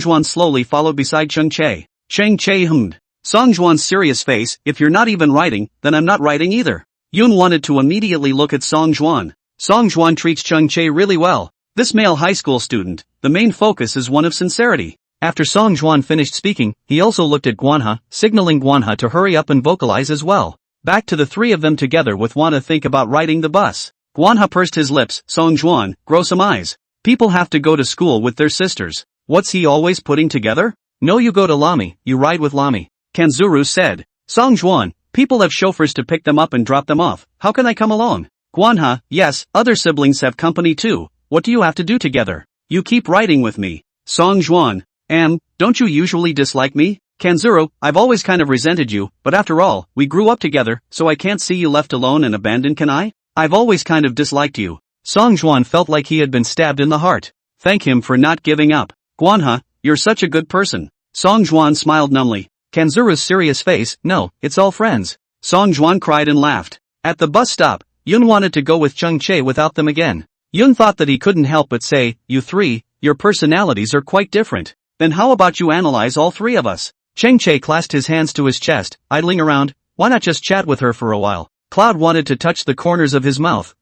Juan slowly followed beside Chung Che. Chang Che hummed. Song Juan's serious face, if you're not even riding, then I'm not riding either. Yun wanted to immediately look at Song Juan. Song Juan treats Chung Che really well. This male high school student, the main focus is one of sincerity. After Song Juan finished speaking, he also looked at Guanha, signaling Guanha to hurry up and vocalize as well. Back to the three of them together with Guanha think about riding the bus. Guanha pursed his lips, Song Juan, grow some eyes. People have to go to school with their sisters. What's he always putting together? No, you go to Lami, you ride with Lami. Kanzuru said. Song Juan, people have chauffeurs to pick them up and drop them off, how can I come along? Guanha, yes, other siblings have company too, what do you have to do together? You keep riding with me. Song Juan, don't you usually dislike me? Kanzuru, I've always kind of resented you, but after all, we grew up together, so I can't see you left alone and abandoned can I? I've always kind of disliked you. Song Juan felt like he had been stabbed in the heart. Thank him for not giving up. Guanha, you're such a good person. Song Juan smiled numbly. Kanzuru's serious face, no, it's all friends. Song Juan cried and laughed. At the bus stop, Yun wanted to go with Chung Che without them again. Yun thought that he couldn't help but say, you three, your personalities are quite different. Then how about you analyze all three of us? Chang Che clasped his hands to his chest, idling around, why not just chat with her for a while? Cloud wanted to touch the corners of his mouth.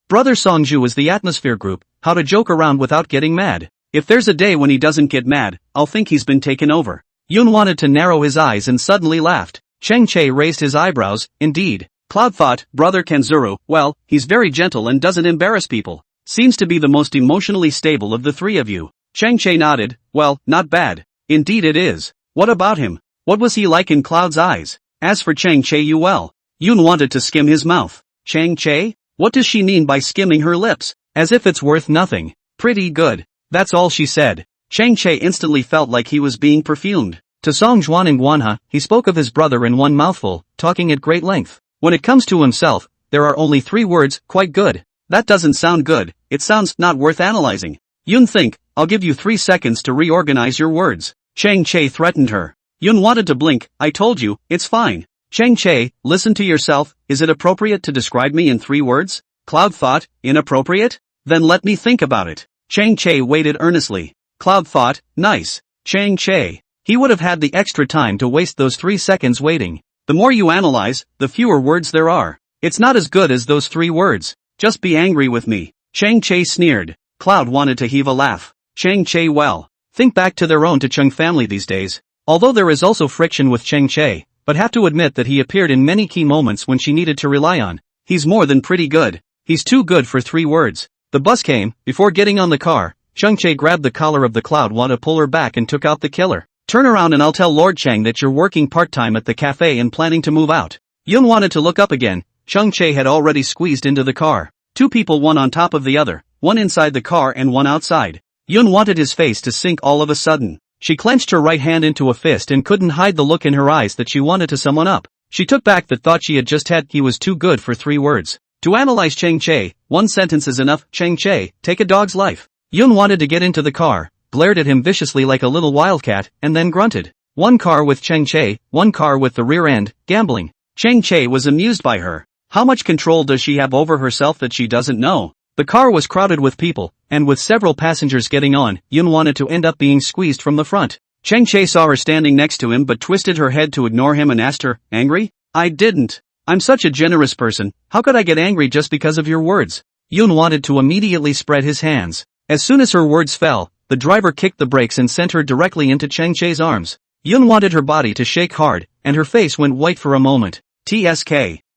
Brother Songju is the atmosphere group, how to joke around without getting mad. If there's a day when he doesn't get mad, I'll think he's been taken over. Yun wanted to narrow his eyes and suddenly laughed. Chang Che raised his eyebrows, indeed. Cloud thought, Brother Kanzuru, well, he's very gentle and doesn't embarrass people. Seems to be the most emotionally stable of the three of you. Chang Che nodded, well, not bad. Indeed it is. What about him? What was he like in Cloud's eyes? As for Chang Che Yun wanted to skim his mouth. Chang Che? What does she mean by skimming her lips? As if it's worth nothing. Pretty good. That's all she said. Chang Che instantly felt like he was being perfumed. To Song Juan and Guanha, he spoke of his brother in one mouthful, talking at great length. When it comes to himself, there are only 3 words, quite good. That doesn't sound good, it sounds not worth analyzing. Yun think, I'll give you 3 seconds to reorganize your words. Chang Che threatened her. Yun wanted to blink, I told you, it's fine. Chang Che, listen to yourself, is it appropriate to describe me in 3 words? Cloud thought, inappropriate? Then let me think about it. Chang Che waited earnestly. Cloud thought, nice. Chang Che. He would have had the extra time to waste those 3 seconds waiting. The more you analyze, the fewer words there are. It's not as good as those 3 words. Just be angry with me. Chang Che sneered. Cloud wanted to heave a laugh. Chang Che well. Think back to their own To Chung family these days. Although there is also friction with Cheng Che, but have to admit that he appeared in many key moments when she needed to rely on. He's more than pretty good. He's too good for 3 words. The bus came. Before getting on the car, Cheng Che grabbed the collar of the Cloud One to pull her back and took out the killer. Turn around and I'll tell Lord Cheng that you're working part-time at the cafe and planning to move out. Yun wanted to look up again. Cheng Che had already squeezed into the car. 2 people, one on top of the other, one inside the car and one outside. Yun wanted his face to sink all of a sudden. She clenched her right hand into a fist and couldn't hide the look in her eyes that she wanted to someone up. She took back the thought she had just had. He was too good for 3 words. To analyze Cheng Che, 1 sentence is enough. Cheng Che, take a dog's life. Yun wanted to get into the car, glared at him viciously like a little wildcat, and then grunted. 1 car with Cheng Che, 1 car with the rear end, gambling. Cheng Che was amused by her. How much control does she have over herself that she doesn't know? The car was crowded with people, and with several passengers getting on, Yun wanted to end up being squeezed from the front. Cheng Che saw her standing next to him but twisted her head to ignore him and asked her, angry? I didn't. I'm such a generous person, how could I get angry just because of your words? Yun wanted to immediately spread his hands. As soon as her words fell, the driver kicked the brakes and sent her directly into Cheng Che's arms. Yun wanted her body to shake hard, and her face went white for a moment. TSK.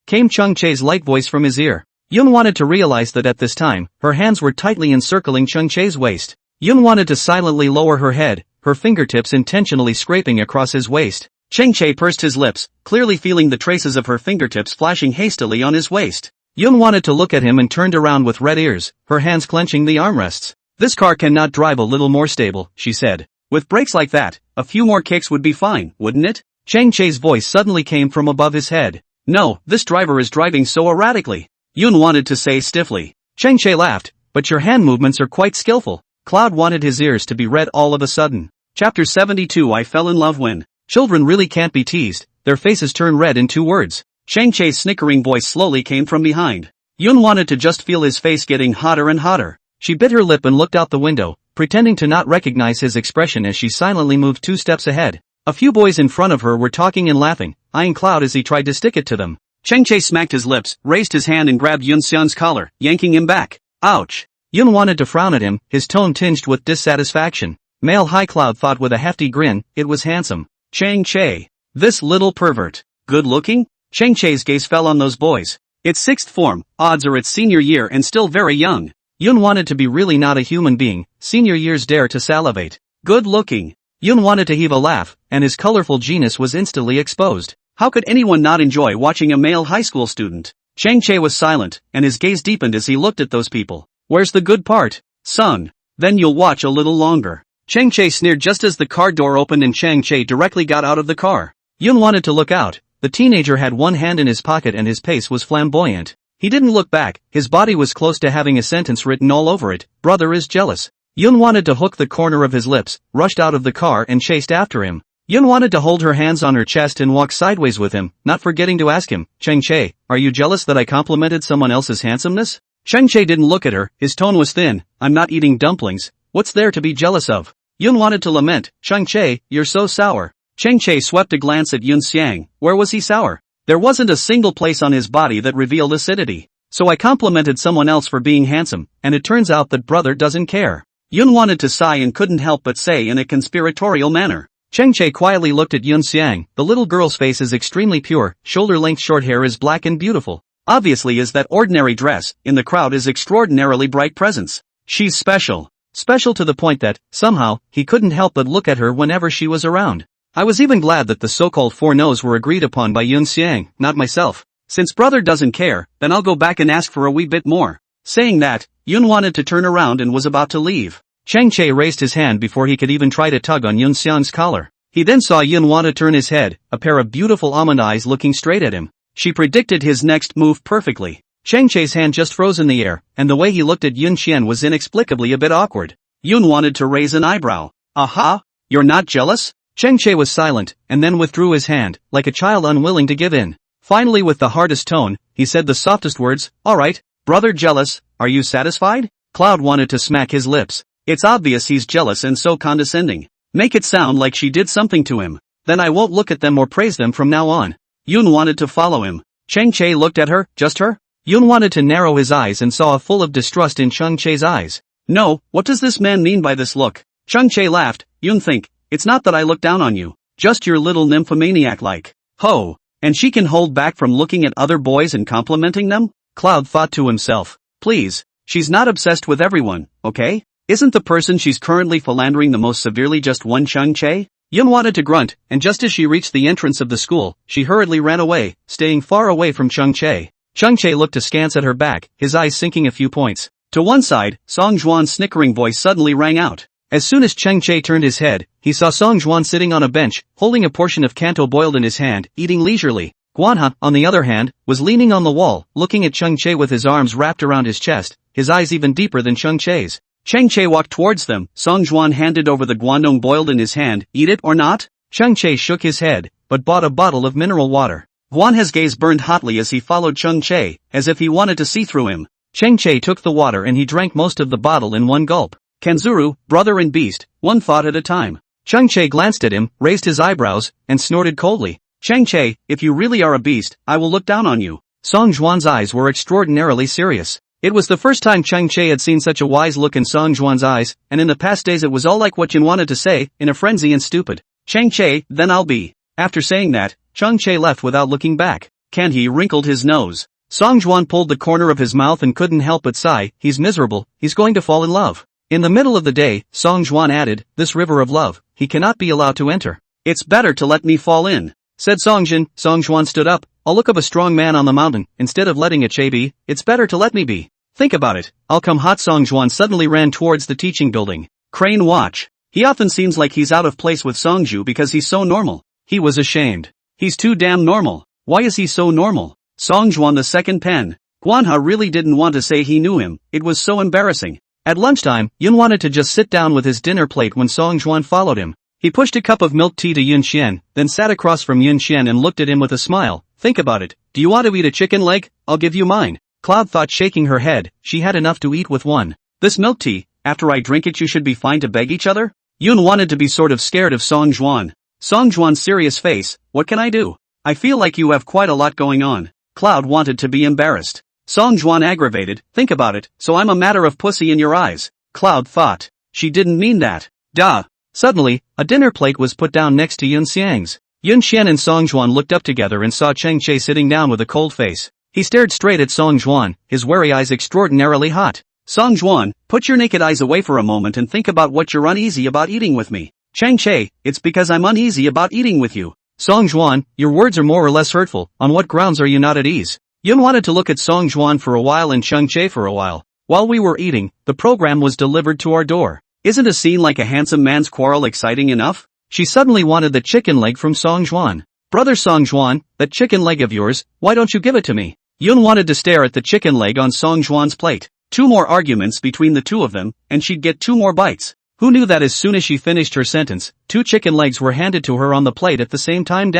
Came Cheng Che's light voice from his ear. Yun wanted to realize that at this time, her hands were tightly encircling Cheng Che's waist. Yun wanted to silently lower her head, her fingertips intentionally scraping across his waist. Cheng Che pursed his lips, clearly feeling the traces of her fingertips flashing hastily on his waist. Yun wanted to look at him and turned around with red ears, her hands clenching the armrests. This car cannot drive a little more stable, she said. With brakes like that, a few more kicks would be fine, wouldn't it? Cheng Che's voice suddenly came from above his head. No, this driver is driving so erratically. Yun wanted to say stiffly. Cheng Che laughed, but your hand movements are quite skillful. Cloud wanted his ears to be red all of a sudden. Chapter 72. I fell in love when. Children really can't be teased, their faces turn red in 2 words. Cheng Che's snickering voice slowly came from behind. Yun wanted to just feel his face getting hotter and hotter. She bit her lip and looked out the window, pretending to not recognize his expression as she silently moved 2 steps ahead. A few boys in front of her were talking and laughing, eyeing Cloud as he tried to stick it to them. Cheng Che smacked his lips, raised his hand and grabbed Yun Xian's collar, yanking him back. Ouch! Yun wanted to frown at him, his tone tinged with dissatisfaction. Male High Cloud thought with a hefty grin, it was handsome. Cheng Che. This little pervert. Good looking? Cheng Che's gaze fell on those boys. It's 6th form, odds are it's senior year and still very young. Yun wanted to be really not a human being, senior years dare to salivate. Good looking. Yun wanted to heave a laugh, and his colorful genus was instantly exposed. How could anyone not enjoy watching a male high school student? Cheng Che was silent, and his gaze deepened as he looked at those people. Where's the good part? Son. Then you'll watch a little longer. Cheng Che sneered just as the car door opened and Cheng Che directly got out of the car. Yun wanted to look out. The teenager had one hand in his pocket and his pace was flamboyant. He didn't look back, his body was close to having a sentence written all over it, brother is jealous. Yun wanted to hook the corner of his lips, rushed out of the car and chased after him. Yun wanted to hold her hands on her chest and walk sideways with him, not forgetting to ask him, Cheng Che, are you jealous that I complimented someone else's handsomeness? Cheng Che didn't look at her, his tone was thin, I'm not eating dumplings, what's there to be jealous of? Yun wanted to lament, Cheng Che, you're so sour. Cheng Che swept a glance at Yun Xiang, where was he sour? There wasn't a single place on his body that revealed acidity. So I complimented someone else for being handsome, and it turns out that brother doesn't care. Yun wanted to sigh and couldn't help but say in a conspiratorial manner. Cheng Che quietly looked at Yun Xiang. The little girl's face is extremely pure, shoulder-length short hair is black and beautiful. Obviously is that ordinary dress, in the crowd is extraordinarily bright presence. She's special. Special to the point that, somehow, he couldn't help but look at her whenever she was around. I was even glad that the so-called 4 no's were agreed upon by Yun Xiang, not myself. Since brother doesn't care, then I'll go back and ask for a wee bit more. Saying that, Yun wanted to turn around and was about to leave. Cheng Che raised his hand before he could even try to tug on Yun Xiang's collar. He then saw Yun want to turn his head, a pair of beautiful almond eyes looking straight at him. She predicted his next move perfectly. Cheng Che's hand just froze in the air, and the way he looked at Yun Xian was inexplicably a bit awkward. Yun wanted to raise an eyebrow. Aha! You're not jealous? Cheng Che was silent, and then withdrew his hand, like a child unwilling to give in. Finally with the hardest tone, he said the softest words, alright, brother jealous, are you satisfied? Cloud wanted to smack his lips. It's obvious he's jealous and so condescending. Make it sound like she did something to him. Then I won't look at them or praise them from now on. Yun wanted to follow him. Cheng Che looked at her, just her? Yun wanted to narrow his eyes and saw a full of distrust in Cheng Che's eyes. No, what does this man mean by this look? Cheng Che laughed, Yun think, it's not that I look down on you. Just your little nymphomaniac like. Ho! And she can hold back from looking at other boys and complimenting them? Cloud thought to himself. Please, she's not obsessed with everyone, okay? Isn't the person she's currently philandering the most severely just one Chang-Che? Yun wanted to grunt, and just as she reached the entrance of the school, she hurriedly ran away, staying far away from Chang-Che. Chang-Che looked askance at her back, his eyes sinking a few points. To one side, Song Juan's snickering voice suddenly rang out. As soon as Chang-Che turned his head, he saw Song Juan sitting on a bench, holding a portion of kanto boiled in his hand, eating leisurely. Guanha, on the other hand, was leaning on the wall, looking at Chang-Che with his arms wrapped around his chest, his eyes even deeper than Chang-Che's. Chang-Che walked towards them. Song Juan handed over the guandong boiled in his hand. Eat it or not? Chang-Che shook his head, but bought a bottle of mineral water. Guanha's gaze burned hotly as he followed Chang-Che, as if he wanted to see through him. Chang-Che took the water and he drank most of the bottle in one gulp. Kanzuru, brother and beast, one thought at a time. Chang-Che glanced at him, raised his eyebrows, and snorted coldly. Chang-Che, if you really are a beast, I will look down on you. Song Juan's eyes were extraordinarily serious. It was the first time Chang-Che had seen such a wise look in Song Juan's eyes, and in the past days it was all like what Yun wanted to say, in a frenzy and stupid. Chang-Che, then I'll be. After saying that, Chang-Che left without looking back. He wrinkled his nose. Song Juan pulled the corner of his mouth and couldn't help but sigh. He's miserable, he's going to fall in love. In the middle of the day, Song Juan added, this river of love, he cannot be allowed to enter. It's better to let me fall in, said Song Jin. Song Juan stood up. I'll look of a strong man on the mountain, instead of letting a Che be, it's better to let me be. Think about it, I'll come hot. Song Juan suddenly ran towards the teaching building. Crane watch. He often seems like he's out of place with Songju because he's so normal. He was ashamed. He's too damn normal. Why is he so normal? Song Juan the second pen. Guanha really didn't want to say he knew him, it was so embarrassing. At lunchtime, Yun wanted to just sit down with his dinner plate when Song Juan followed him. He pushed a cup of milk tea to Yun Xian, then sat across from Yun Xian and looked at him with a smile. Think about it, do you want to eat a chicken leg? I'll give you mine. Cloud thought, shaking her head, she had enough to eat with one. This milk tea, after I drink it you should be fine to beg each other? Yun wanted to be sort of scared of Song Juan. Song Juan's serious face, what can I do? I feel like you have quite a lot going on. Cloud wanted to be embarrassed. Song Juan aggravated, think about it, so I'm a matter of pussy in your eyes. Cloud thought, she didn't mean that. Duh. Suddenly, a dinner plate was put down next to Yun Xiang's. Yun Xian and Song Juan looked up together and saw Chang-Che sitting down with a cold face. He stared straight at Song Juan, his wary eyes extraordinarily hot. Song Juan, put your naked eyes away for a moment and think about what you're uneasy about eating with me. Chang-Che, it's because I'm uneasy about eating with you. Song Juan, your words are more or less hurtful, on what grounds are you not at ease? Yun wanted to look at Song Juan for a while and Chang-Che for a while. While we were eating, the program was delivered to our door. Isn't a scene like a handsome man's quarrel exciting enough? She suddenly wanted the chicken leg from Song Juan. Brother Song Juan, that chicken leg of yours, why don't you give it to me? Yun wanted to stare at the chicken leg on Song Juan's plate. 2 more arguments between the two of them, and she'd get 2 more bites. Who knew that as soon as she finished her sentence, 2 chicken legs were handed to her on the plate at the same time.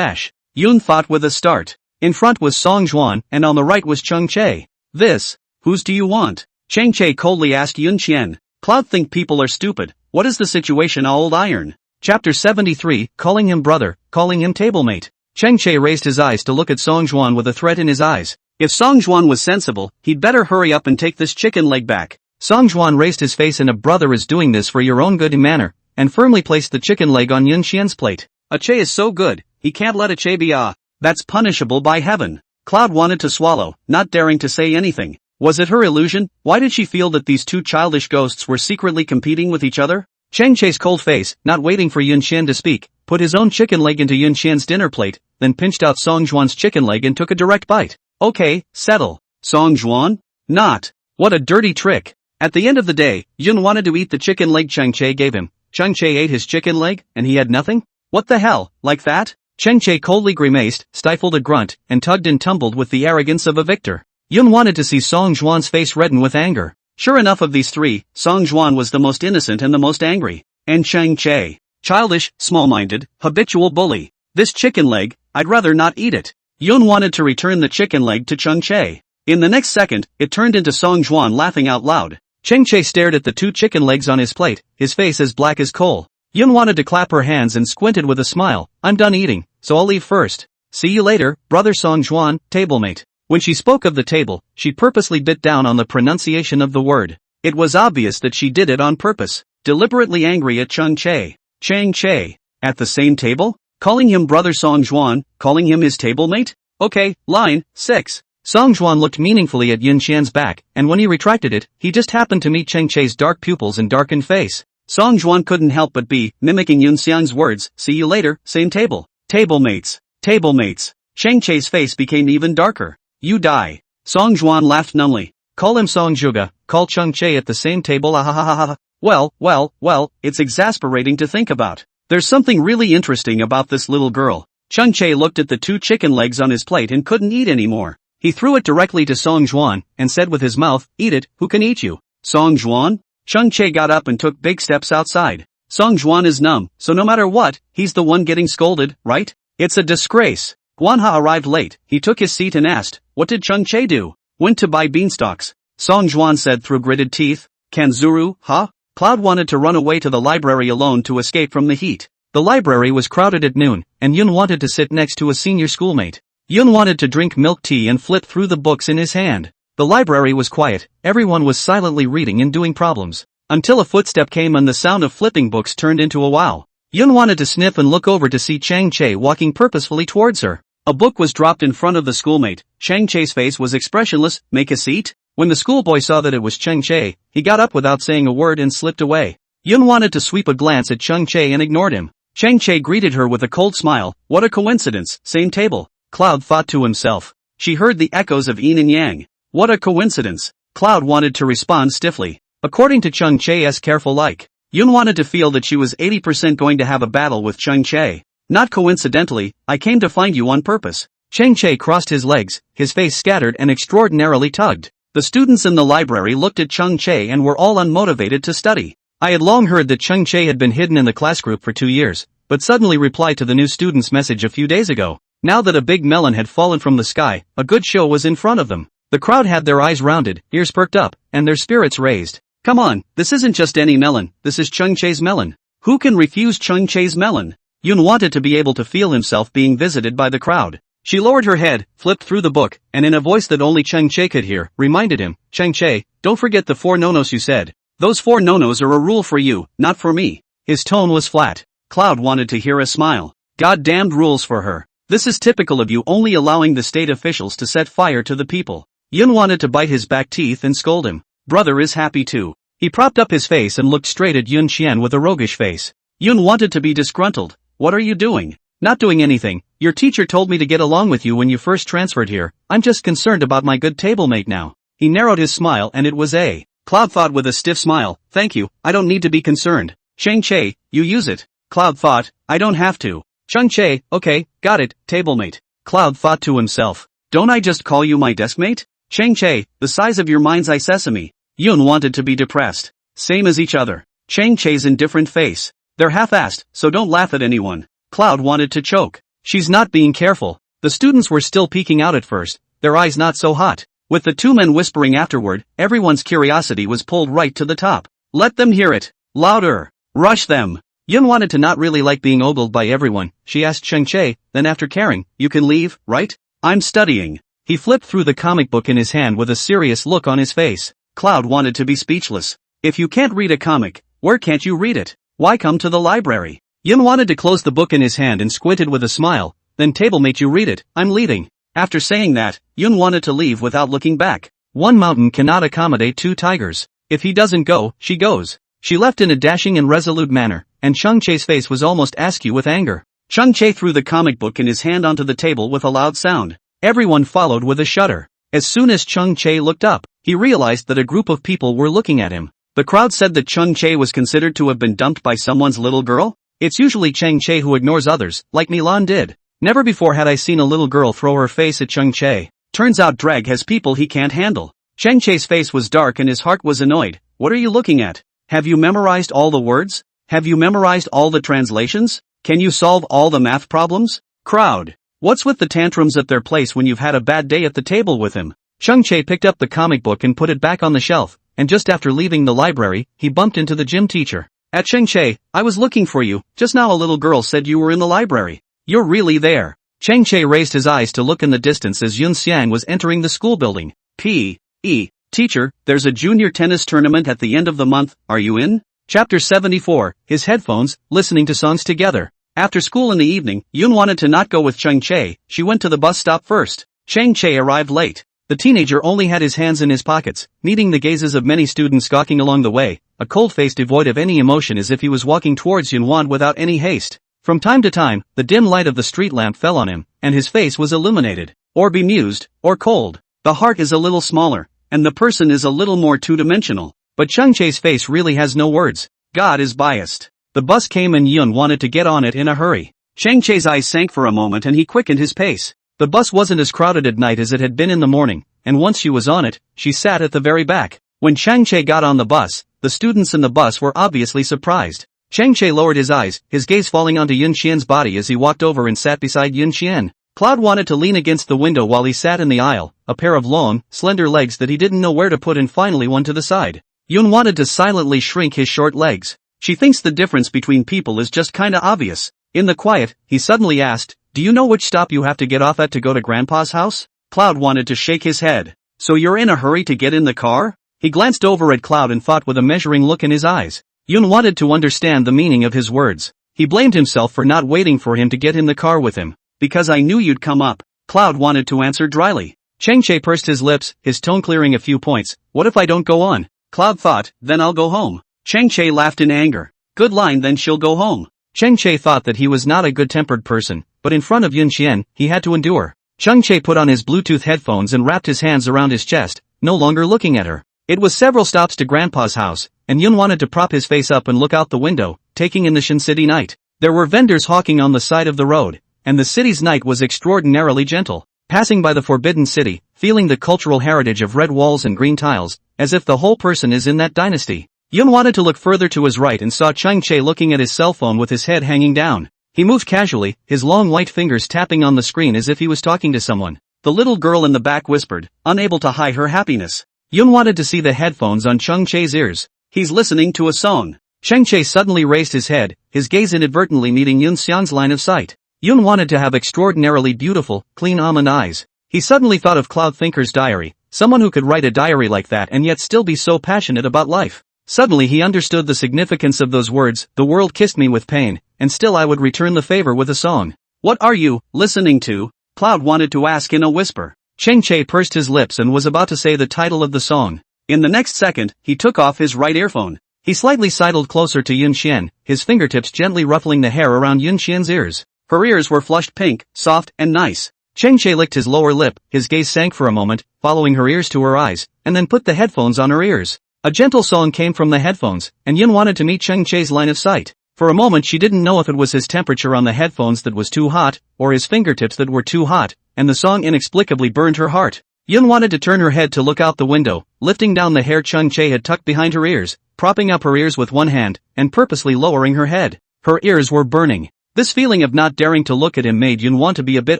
Yun thought with a start. In front was Song Juan, and on the right was Chang-Che. This, whose do you want? Chang-Che coldly asked Yun Qian. Cloud think people are stupid. What is the situation, old iron? Chapter 73, calling him brother, calling him tablemate. Chang-Che raised his eyes to look at Song Juan with a threat in his eyes. If Song Juan was sensible, he'd better hurry up and take this chicken leg back. Song Juan raised his face in a brother is doing this for your own good manner, and firmly placed the chicken leg on Yun Xian's plate. A Che is so good, he can't let a Che be that's punishable by heaven. Cloud wanted to swallow, not daring to say anything. Was it her illusion? Why did she feel that these 2 childish ghosts were secretly competing with each other? Chang-Che's cold face, not waiting for Yun Xian to speak, put his own chicken leg into Yun Xian's dinner plate, then pinched out Song Juan's chicken leg and took a direct bite. Okay, settle. Song Juan? Not. What a dirty trick. At the end of the day, Yun wanted to eat the chicken leg Chang-Che gave him. Chang-Che ate his chicken leg, and he had nothing? What the hell, like that? Chang-Che coldly grimaced, stifled a grunt, and tugged and tumbled with the arrogance of a victor. Yun wanted to see Song Juan's face redden with anger. Sure enough, of these 3, Song Juan was the most innocent and the most angry. And Chang-Che, childish, small-minded, habitual bully. This chicken leg, I'd rather not eat it. Yun wanted to return the chicken leg to Chang-Che. In the next second, it turned into Song Juan laughing out loud. Chang-Che stared at the 2 chicken legs on his plate, his face as black as coal. Yun wanted to clap her hands and squinted with a smile. I'm done eating, so I'll leave first. See you later, brother Song Juan, tablemate. When she spoke of the table, she purposely bit down on the pronunciation of the word. It was obvious that she did it on purpose, deliberately angry at Chang-Che. Chang-Che, at the same table? Calling him brother Song Juan, calling him his table mate? Okay, line 6. Song Juan looked meaningfully at Yun Xian's back, and when he retracted it, he just happened to meet Cheng Che's dark pupils and darkened face. Song Juan couldn't help but be mimicking Yun Xian's words, see you later, same table. Table mates. Table mates. Cheng Che's face became even darker. You die. Song Juan laughed numbly. Call him Song Juga, call Cheng Che at the same table, ahahaha. Well, it's exasperating to think about. There's something really interesting about this little girl. Cheng Che looked at the 2 chicken legs on his plate and couldn't eat anymore. He threw it directly to Song Juan, and said with his mouth, eat it, who can eat you? Song Juan? Cheng Che got up and took big steps outside. Song Juan is numb, so no matter what, he's the one getting scolded, right? It's a disgrace. Guanha arrived late. He took his seat and asked, what did Cheng Che do? Went to buy beanstalks. Song Juan said through gritted teeth. Kanzuru, huh? Cloud wanted to run away to the library alone to escape from the heat. The library was crowded at noon, and Yun wanted to sit next to a senior schoolmate. Yun wanted to drink milk tea and flip through the books in his hand. The library was quiet, everyone was silently reading and doing problems. Until a footstep came and the sound of flipping books turned into a wow. Yun wanted to sniff and look over to see Cheng Che walking purposefully towards her. A book was dropped in front of the schoolmate. Cheng Che's face was expressionless. Make a seat? When the schoolboy saw that it was Cheng Che, he got up without saying a word and slipped away. Yun wanted to sweep a glance at Cheng Che and ignored him. Cheng Che greeted her with a cold smile. What a coincidence, same table. Cloud thought to himself. She heard the echoes of yin and yang. What a coincidence. Cloud wanted to respond stiffly. According to Cheng Che's careful like. Yun wanted to feel that she was 80% going to have a battle with Cheng Che. Not coincidentally, I came to find you on purpose. Cheng Che crossed his legs, his face scattered and extraordinarily tugged. The students in the library looked at Cheng Che and were all unmotivated to study. I had long heard that Cheng Che had been hidden in the class group for 2 years, but suddenly replied to the new student's message a few days ago. Now that a big melon had fallen from the sky, a good show was in front of them. The crowd had their eyes rounded, ears perked up, and their spirits raised. Come on, this isn't just any melon, this is Cheng Che's melon. Who can refuse Cheng Che's melon? Yun wanted to be able to feel himself being visited by the crowd. She lowered her head, flipped through the book, and in a voice that only Cheng Che could hear, reminded him, Cheng Che, don't forget the 4 no-nos you said. Those 4 no-nos are a rule for you, not for me. His tone was flat. Cloud wanted to hear a smile. Goddamned rules for her. This is typical of you only allowing the state officials to set fire to the people. Yun wanted to bite his back teeth and scold him. Brother is happy too. He propped up his face and looked straight at Yun Xian with a roguish face. Yun wanted to be disgruntled. What are you doing? Not doing anything. Your teacher told me to get along with you when you first transferred here. I'm just concerned about my good tablemate now. He narrowed his smile and it was a. Cloud thought with a stiff smile. Thank you, I don't need to be concerned. Cheng Che, you use it. Cloud thought, I don't have to. Cheng Che, okay, got it, tablemate. Cloud thought to himself. Don't I just call you my deskmate? Cheng Che, the size of your mind's eye sesame. Yun wanted to be depressed. Same as each other. Cheng Che's indifferent face. They're half-assed, so don't laugh at anyone. Cloud wanted to choke. She's not being careful. The students were still peeking out at first, their eyes not so hot. With the 2 men whispering afterward, everyone's curiosity was pulled right to the top. Let them hear it. Louder. Rush them. Yun wanted to not really like being ogled by everyone. She asked Cheng Che, then after caring, you can leave, right? I'm studying. He flipped through the comic book in his hand with a serious look on his face. Cloud wanted to be speechless. If you can't read a comic, where can't you read it? Why come to the library? Yun wanted to close the book in his hand and squinted with a smile. Then tablemate you read it, I'm leading. After saying that, Yun wanted to leave without looking back. One mountain cannot accommodate 2 tigers. If he doesn't go, she goes. She left in a dashing and resolute manner, and Cheng Che's face was almost askew with anger. Cheng Che threw the comic book in his hand onto the table with a loud sound. Everyone followed with a shudder. As soon as Cheng Che looked up, he realized that a group of people were looking at him. The crowd said that Cheng Che was considered to have been dumped by someone's little girl? It's usually Cheng Che who ignores others, like Milan did. Never before had I seen a little girl throw her face at Cheng Che. Turns out Drag has people he can't handle. Cheng Che's face was dark and his heart was annoyed. What are you looking at? Have you memorized all the words? Have you memorized all the translations? Can you solve all the math problems? Crowd. What's with the tantrums at their place when you've had a bad day at the table with him? Cheng Che picked up the comic book and put it back on the shelf, and just after leaving the library, he bumped into the gym teacher. At Cheng Che, I was looking for you. Just now a little girl said you were in the library. You're really there. Cheng Che raised his eyes to look in the distance as Yun Xiang was entering the school building. Teacher, there's a junior tennis tournament at the end of the month, are you in? Chapter 74, his headphones, listening to songs together. After school in the evening, Yoon wanted to not go with Chang Chae. She went to the bus stop first. Chang Chae arrived late. The teenager only had his hands in his pockets, meeting the gazes of many students gawking along the way, a cold face devoid of any emotion as if he was walking towards Yoonwon without any haste. From time to time, the dim light of the street lamp fell on him, and his face was illuminated, or bemused, or cold. The heart is a little smaller, and the person is a little more two-dimensional. But Chang Chae's face really has no words. God is biased. The bus came and Yoon wanted to get on it in a hurry. Chang Chae's eyes sank for a moment and he quickened his pace. The bus wasn't as crowded at night as it had been in the morning, and once she was on it, she sat at the very back. When Chang Chae got on the bus, the students in the bus were obviously surprised. Chang Chae lowered his eyes, his gaze falling onto Yoon Xian's body as he walked over and sat beside Yoon Xian. Cloud wanted to lean against the window while he sat in the aisle, a pair of long, slender legs that he didn't know where to put and finally one to the side. Yoon wanted to silently shrink his short legs. She thinks the difference between people is just kinda obvious. In the quiet, he suddenly asked, "Do you know which stop you have to get off at to go to Grandpa's house?" Cloud wanted to shake his head. "So you're in a hurry to get in the car?" He glanced over at Cloud and thought with a measuring look in his eyes. Yoon wanted to understand the meaning of his words. He blamed himself for not waiting for him to get in the car with him. "Because I knew you'd come up," Cloud wanted to answer dryly. Chang Chae pursed his lips, his tone clearing a few points. "What if I don't go on?" Cloud thought, "Then I'll go home." Chang Chae laughed in anger. "Good line, then she'll go home." Chang Chae thought that he was not a good-tempered person, but in front of Yoon Xian, he had to endure. Chang Chae put on his Bluetooth headphones and wrapped his hands around his chest, no longer looking at her. It was several stops to Grandpa's house, and Yoon wanted to prop his face up and look out the window, taking in the Shin City night. There were vendors hawking on the side of the road, and the city's night was extraordinarily gentle. Passing by the Forbidden City, feeling the cultural heritage of red walls and green tiles, as if the whole person is in that dynasty. Yoon wanted to look further to his right and saw Chang Chae looking at his cell phone with his head hanging down. He moved casually, his long white fingers tapping on the screen as if he was talking to someone. The little girl in the back whispered, unable to hide her happiness. Yoon wanted to see the headphones on Chang Chae's ears. He's listening to a song. Chang Chae suddenly raised his head, his gaze inadvertently meeting Yoon Xian's line of sight. Yoon wanted to have extraordinarily beautiful, clean almond eyes. He suddenly thought of Cloud Thinker's diary, someone who could write a diary like that and yet still be so passionate about life. Suddenly he understood the significance of those words, "The world kissed me with pain, and still I would return the favor with a song." "What are you listening to?" Cloud wanted to ask in a whisper. Chang Chae pursed his lips and was about to say the title of the song. In the next second, he took off his right earphone. He slightly sidled closer to Yoon Xian, his fingertips gently ruffling the hair around Yoon Xian's ears. Her ears were flushed pink, soft, and nice. Chang Chae licked his lower lip, his gaze sank for a moment, following her ears to her eyes, and then put the headphones on her ears. A gentle song came from the headphones, and Yoon wanted to meet Chang Chae's line of sight. For a moment she didn't know if it was his temperature on the headphones that was too hot, or his fingertips that were too hot, and the song inexplicably burned her heart. Yoon wanted to turn her head to look out the window, lifting down the hair Chang Chae had tucked behind her ears, propping up her ears with one hand, and purposely lowering her head. Her ears were burning. This feeling of not daring to look at him made Yoon want to be a bit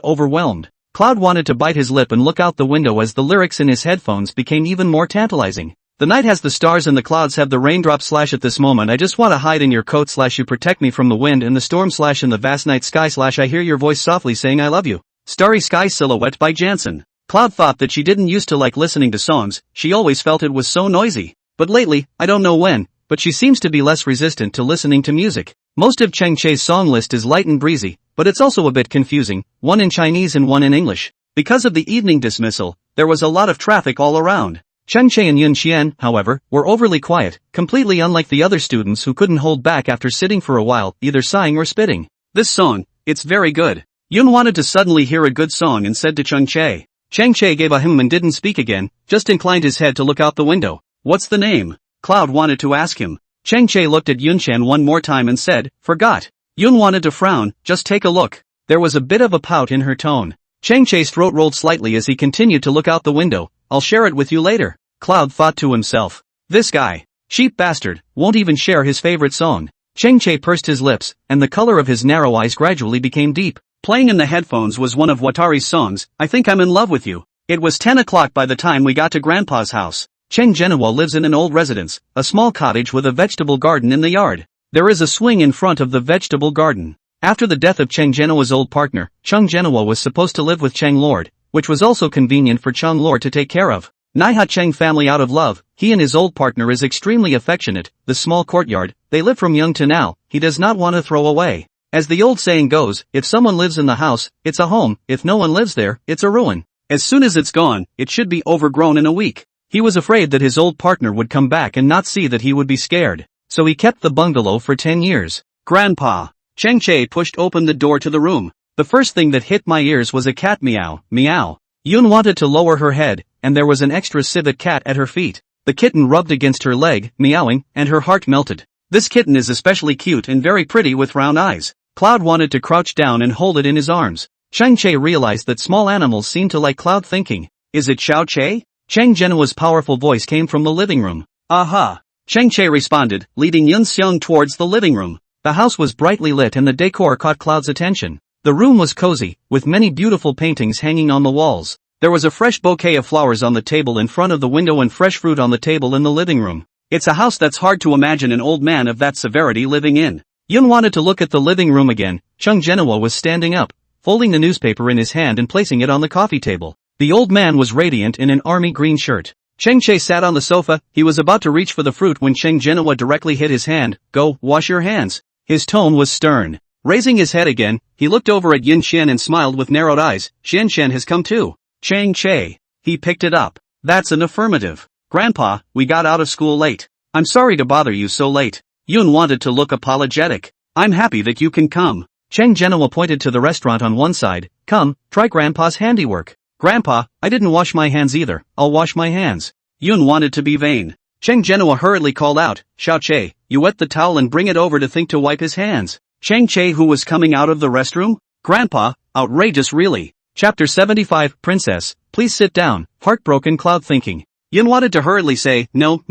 overwhelmed. Cloud wanted to bite his lip and look out the window as the lyrics in his headphones became even more tantalizing. "The night has the stars and the clouds have the raindrops / at this moment I just want to hide in your coat / you protect me from the wind and the storm / in the vast night sky / I hear your voice softly saying I love you." Starry Sky Silhouette by Jansen. Cloud thought that she didn't used to like listening to songs, she always felt it was so noisy. But lately, I don't know when, but she seems to be less resistant to listening to music. Most of Chang Chae's song list is light and breezy, but it's also a bit confusing, one in Chinese and one in English. Because of the evening dismissal, there was a lot of traffic all around. Chang Chae and Yoon Xian, however, were overly quiet, completely unlike the other students who couldn't hold back after sitting for a while, either sighing or spitting. "This song, it's very good." Yoon wanted to suddenly hear a good song and said to Chang Chae. Chang Chae gave a and didn't speak again, just inclined his head to look out the window. "What's the name?" Cloud wanted to ask him. Chang Chae looked at Yoon Xian one more time and said, "Forgot." Yoon wanted to frown, "Just take a look." There was a bit of a pout in her tone. Chang Chae's throat rolled slightly as he continued to look out the window. "I'll share it with you later." Cloud thought to himself. This guy, cheap bastard, won't even share his favorite song. Chang Chae pursed his lips, and the color of his narrow eyes gradually became deep. Playing in the headphones was one of Watari's songs, "I Think I'm in Love with You." It was 10 o'clock by the time we got to Grandpa's house. Chang Genhwa lives in an old residence, a small cottage with a vegetable garden in the yard. There is a swing in front of the vegetable garden. After the death of Chang Genhwa's old partner, Chang Genhwa was supposed to live with Chang Lord, which was also convenient for Chang Lord to take care of. Naiha Chang family out of love, he and his old partner is extremely affectionate, the small courtyard, they live from young to now, he does not want to throw away. As the old saying goes, if someone lives in the house, it's a home, if no one lives there, it's a ruin. As soon as it's gone, it should be overgrown in a week. He was afraid that his old partner would come back and not see that he would be scared. So he kept the bungalow for 10 years. Grandpa. Cheng Che pushed open the door to the room. The first thing that hit my ears was a cat meow, meow. Yun wanted to lower her head, and there was an extra civet cat at her feet. The kitten rubbed against her leg, meowing, and her heart melted. This kitten is especially cute and very pretty with round eyes. Cloud wanted to crouch down and hold it in his arms. Cheng Che realized that small animals seem to like Cloud thinking. Is it Xiao Che? Cheng Genoa's powerful voice came from the living room. Aha! Cheng Che responded, leading Yun Xiang towards the living room. The house was brightly lit and the decor caught Cloud's attention. The room was cozy, with many beautiful paintings hanging on the walls. There was a fresh bouquet of flowers on the table in front of the window and fresh fruit on the table in the living room. It's a house that's hard to imagine an old man of that severity living in. Yun wanted to look at the living room again. Cheng Genoa was standing up, folding the newspaper in his hand and placing it on the coffee table. The old man was radiant in an army green shirt. Cheng Che sat on the sofa. He was about to reach for the fruit when Cheng Genoa directly hit his hand. Go, wash your hands. His tone was stern. Raising his head again, he looked over at Yun Xian and smiled with narrowed eyes. Xian Xian has come too. Cheng Che. He picked it up. That's an affirmative. Grandpa, we got out of school late. I'm sorry to bother you so late. Yun wanted to look apologetic. I'm happy that you can come. Cheng Genoa pointed to the restaurant on one side. Come, try Grandpa's handiwork. Grandpa, I didn't wash my hands either. I'll wash my hands. Yun wanted to be vain. Cheng Genoa hurriedly called out, Xiao Che, you wet the towel and bring it over to think to wipe his hands. Cheng Che, who was coming out of the restroom? Grandpa, outrageous really. Chapter 75, Princess, please sit down. Heartbroken Cloud thinking. Yun wanted to hurriedly say, no,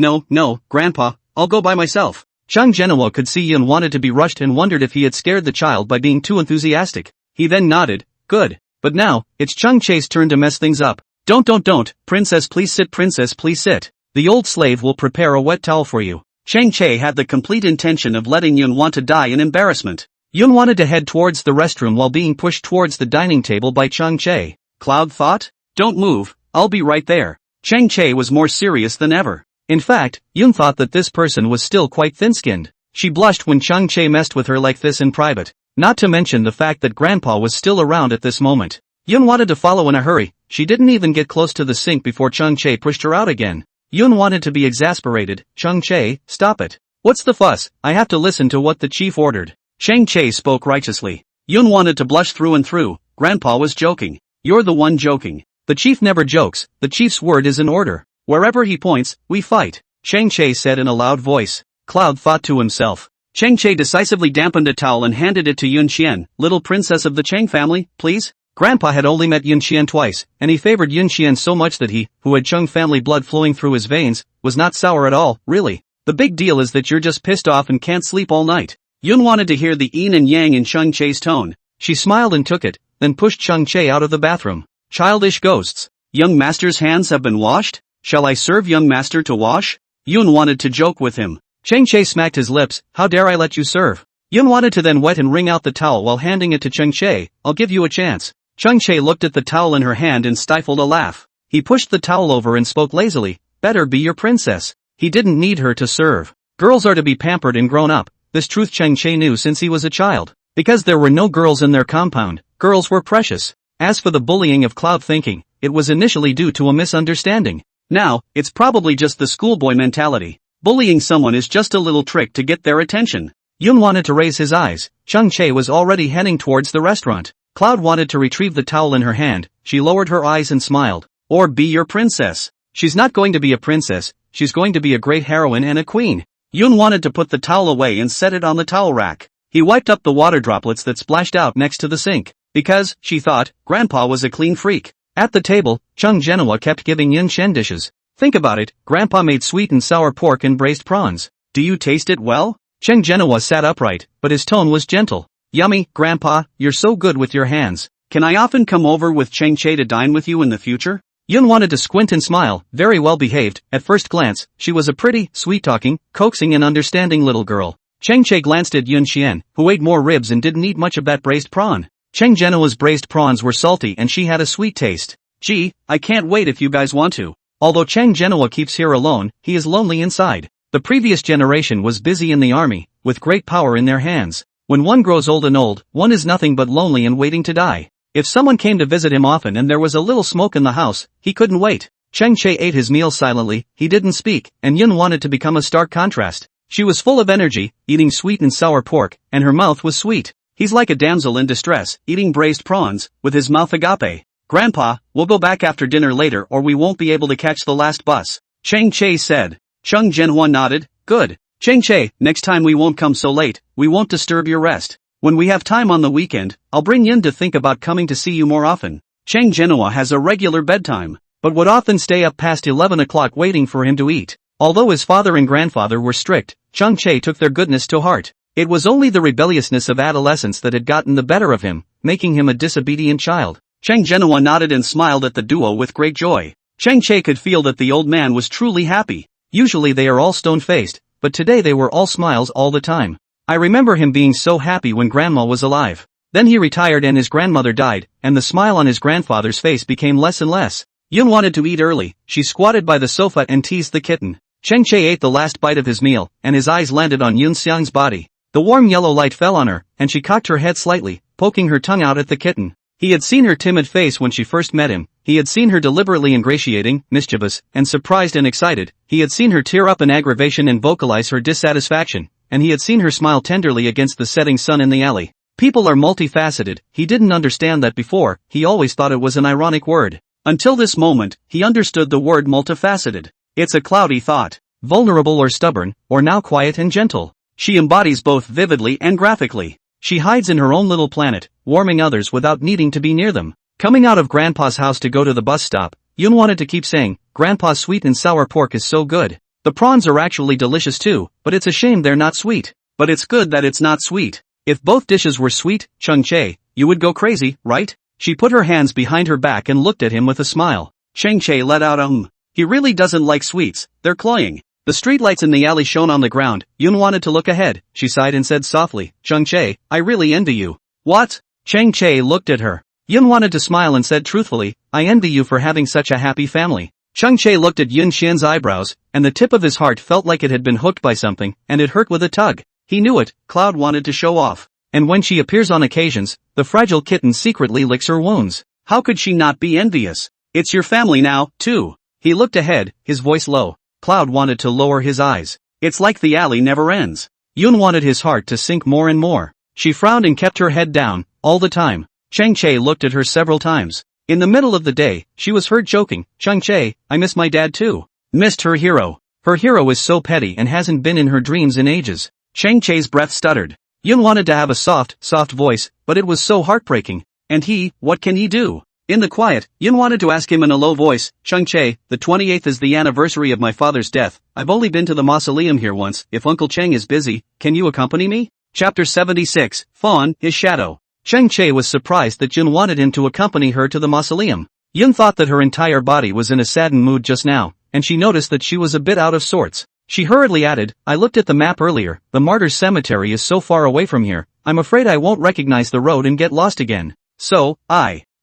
Grandpa, I'll go by myself. Cheng Genoa could see Yun wanted to be rushed and wondered if he had scared the child by being too enthusiastic. He then nodded, good. But now, it's Cheng Che's turn to mess things up. Don't, Princess please sit. The old slave will prepare a wet towel for you. Cheng Che had the complete intention of letting Yun want to die in embarrassment. Yun wanted to head towards the restroom while being pushed towards the dining table by Cheng Che. Cloud thought? Don't move, I'll be right there. Cheng Che was more serious than ever. In fact, Yun thought that this person was still quite thin-skinned. She blushed when Cheng Che messed with her like this in private. Not to mention the fact that Grandpa was still around at this moment. Yun wanted to follow in a hurry. She didn't even get close to the sink before Cheng Che pushed her out again. Yun wanted to be exasperated. Cheng Che, stop it. What's the fuss? I have to listen to what the chief ordered. Cheng Che spoke righteously. Yun wanted to blush through and through. Grandpa was joking. You're the one joking. The chief never jokes. The chief's word is an order. Wherever he points, we fight. Cheng Che said in a loud voice. Cloud thought to himself. Cheng Che decisively dampened a towel and handed it to Yun Xian. Little princess of the Cheng family, please? Grandpa had only met Yun Xian twice, and he favored Yun Xian so much that he, who had Cheng family blood flowing through his veins, was not sour at all, really. The big deal is that you're just pissed off and can't sleep all night. Yun wanted to hear the yin and yang in Cheng Che's tone. She smiled and took it, then pushed Cheng Che out of the bathroom. Childish ghosts. Young master's hands have been washed? Shall I serve young master to wash? Yun wanted to joke with him. Cheng Che smacked his lips. How dare I let you serve? Yun wanted to then wet and wring out the towel while handing it to Cheng Che. I'll give you a chance. Cheng Che looked at the towel in her hand and stifled a laugh. He pushed the towel over and spoke lazily. Better be your princess. He didn't need her to serve. Girls are to be pampered and grown up. This truth Cheng Che knew since he was a child. Because there were no girls in their compound, girls were precious. As for the bullying of Cloud thinking, it was initially due to a misunderstanding. Now, it's probably just the schoolboy mentality. Bullying someone is just a little trick to get their attention. Yun wanted to raise his eyes. Cheng Che was already heading towards the restaurant. Cloud wanted to retrieve the towel in her hand. She lowered her eyes and smiled. Or be your princess. She's not going to be a princess, she's going to be a great heroine and a queen. Yun wanted to put the towel away and set it on the towel rack. He wiped up the water droplets that splashed out next to the sink. Because, she thought, Grandpa was a clean freak. At the table, Cheng Genoa kept giving Yun Xian dishes. Think about it, Grandpa made sweet and sour pork and braised prawns. Do you taste it well? Cheng Genoa sat upright, but his tone was gentle. Yummy, Grandpa, you're so good with your hands. Can I often come over with Cheng Che to dine with you in the future? Yun wanted to squint and smile. Very well behaved. At first glance, she was a pretty, sweet-talking, coaxing and understanding little girl. Cheng Che glanced at Yun Xian, who ate more ribs and didn't eat much of that braised prawn. Cheng Genoa's braised prawns were salty and she had a sweet taste. Gee, I can't wait if you guys want to. Although Cheng Genoa keeps here alone, he is lonely inside. The previous generation was busy in the army, with great power in their hands. When one grows old, one is nothing but lonely and waiting to die. If someone came to visit him often and there was a little smoke in the house, he couldn't wait. Chang Che ate his meal silently, he didn't speak, and Yun wanted to become a stark contrast. She was full of energy, eating sweet and sour pork, and her mouth was sweet. He's like a damsel in distress, eating braised prawns, with his mouth agape. Grandpa, we'll go back after dinner later or we won't be able to catch the last bus, Chang Che said. Chung Jianhua nodded, good. Chang Che, next time we won't come so late, we won't disturb your rest. When we have time on the weekend, I'll bring Yun to think about coming to see you more often. Chang Jianhua has a regular bedtime, but would often stay up past 11 o'clock waiting for him to eat. Although his father and grandfather were strict, Chang Che took their goodness to heart. It was only the rebelliousness of adolescence that had gotten the better of him, making him a disobedient child. Chang Jianhua nodded and smiled at the duo with great joy. Chang Che could feel that the old man was truly happy. Usually they are all stone-faced, but today they were all smiles all the time. I remember him being so happy when grandma was alive. Then he retired and his grandmother died, and the smile on his grandfather's face became less and less. Yun wanted to eat early. She squatted by the sofa and teased the kitten. Chang Che ate the last bite of his meal, and his eyes landed on Yun Xiang's body. The warm yellow light fell on her, and she cocked her head slightly, poking her tongue out at the kitten. He had seen her timid face when she first met him. He had seen her deliberately ingratiating, mischievous, and surprised and excited. He had seen her tear up in aggravation and vocalize her dissatisfaction, and he had seen her smile tenderly against the setting sun in the alley. People are multifaceted. He didn't understand that before. He always thought it was an ironic word. Until this moment, he understood the word multifaceted. It's a cloudy thought. Vulnerable or stubborn, or now quiet and gentle. She embodies both vividly and graphically. She hides in her own little planet, warming others without needing to be near them. Coming out of Grandpa's house to go to the bus stop, Yun wanted to keep saying, Grandpa's sweet and sour pork is so good. The prawns are actually delicious too, but it's a shame they're not sweet. But it's good that it's not sweet. If both dishes were sweet, Chang Che, you would go crazy, right? She put her hands behind her back and looked at him with a smile. Chang Che let out a He really doesn't like sweets, they're cloying. The streetlights in the alley shone on the ground. Yun wanted to look ahead. She sighed and said softly, Chang Che, I really envy you. What? Chang Che looked at her. Yun wanted to smile and said truthfully, I envy you for having such a happy family. Chang Che looked at Yun Xian's eyebrows, and the tip of his heart felt like it had been hooked by something, and it hurt with a tug. He knew it. Cloud wanted to show off. And when she appears on occasions, the fragile kitten secretly licks her wounds. How could she not be envious? It's your family now, too. He looked ahead, his voice low. Cloud wanted to lower his eyes. It's like the alley never ends. Yun wanted his heart to sink more and more. She frowned and kept her head down, all the time. Chang Che looked at her several times. In the middle of the day, she was heard joking, Chang Che, I miss my dad too. Missed her hero. Her hero is so petty and hasn't been in her dreams in ages. Chang Che's breath stuttered. Yun wanted to have a soft voice, but it was so heartbreaking. And what can he do? In the quiet, Yun wanted to ask him in a low voice, Chang Che, the 28th is the anniversary of my father's death. I've only been to the mausoleum here once. If Uncle Cheng is busy, can you accompany me? Chapter 76, Fawn, His Shadow. Chang Che was surprised that Yun wanted him to accompany her to the mausoleum. Yun thought that her entire body was in a saddened mood just now, and she noticed that she was a bit out of sorts. She hurriedly added, I looked at the map earlier, the martyrs' cemetery is so far away from here, I'm afraid I won't recognize the road and get lost again. So,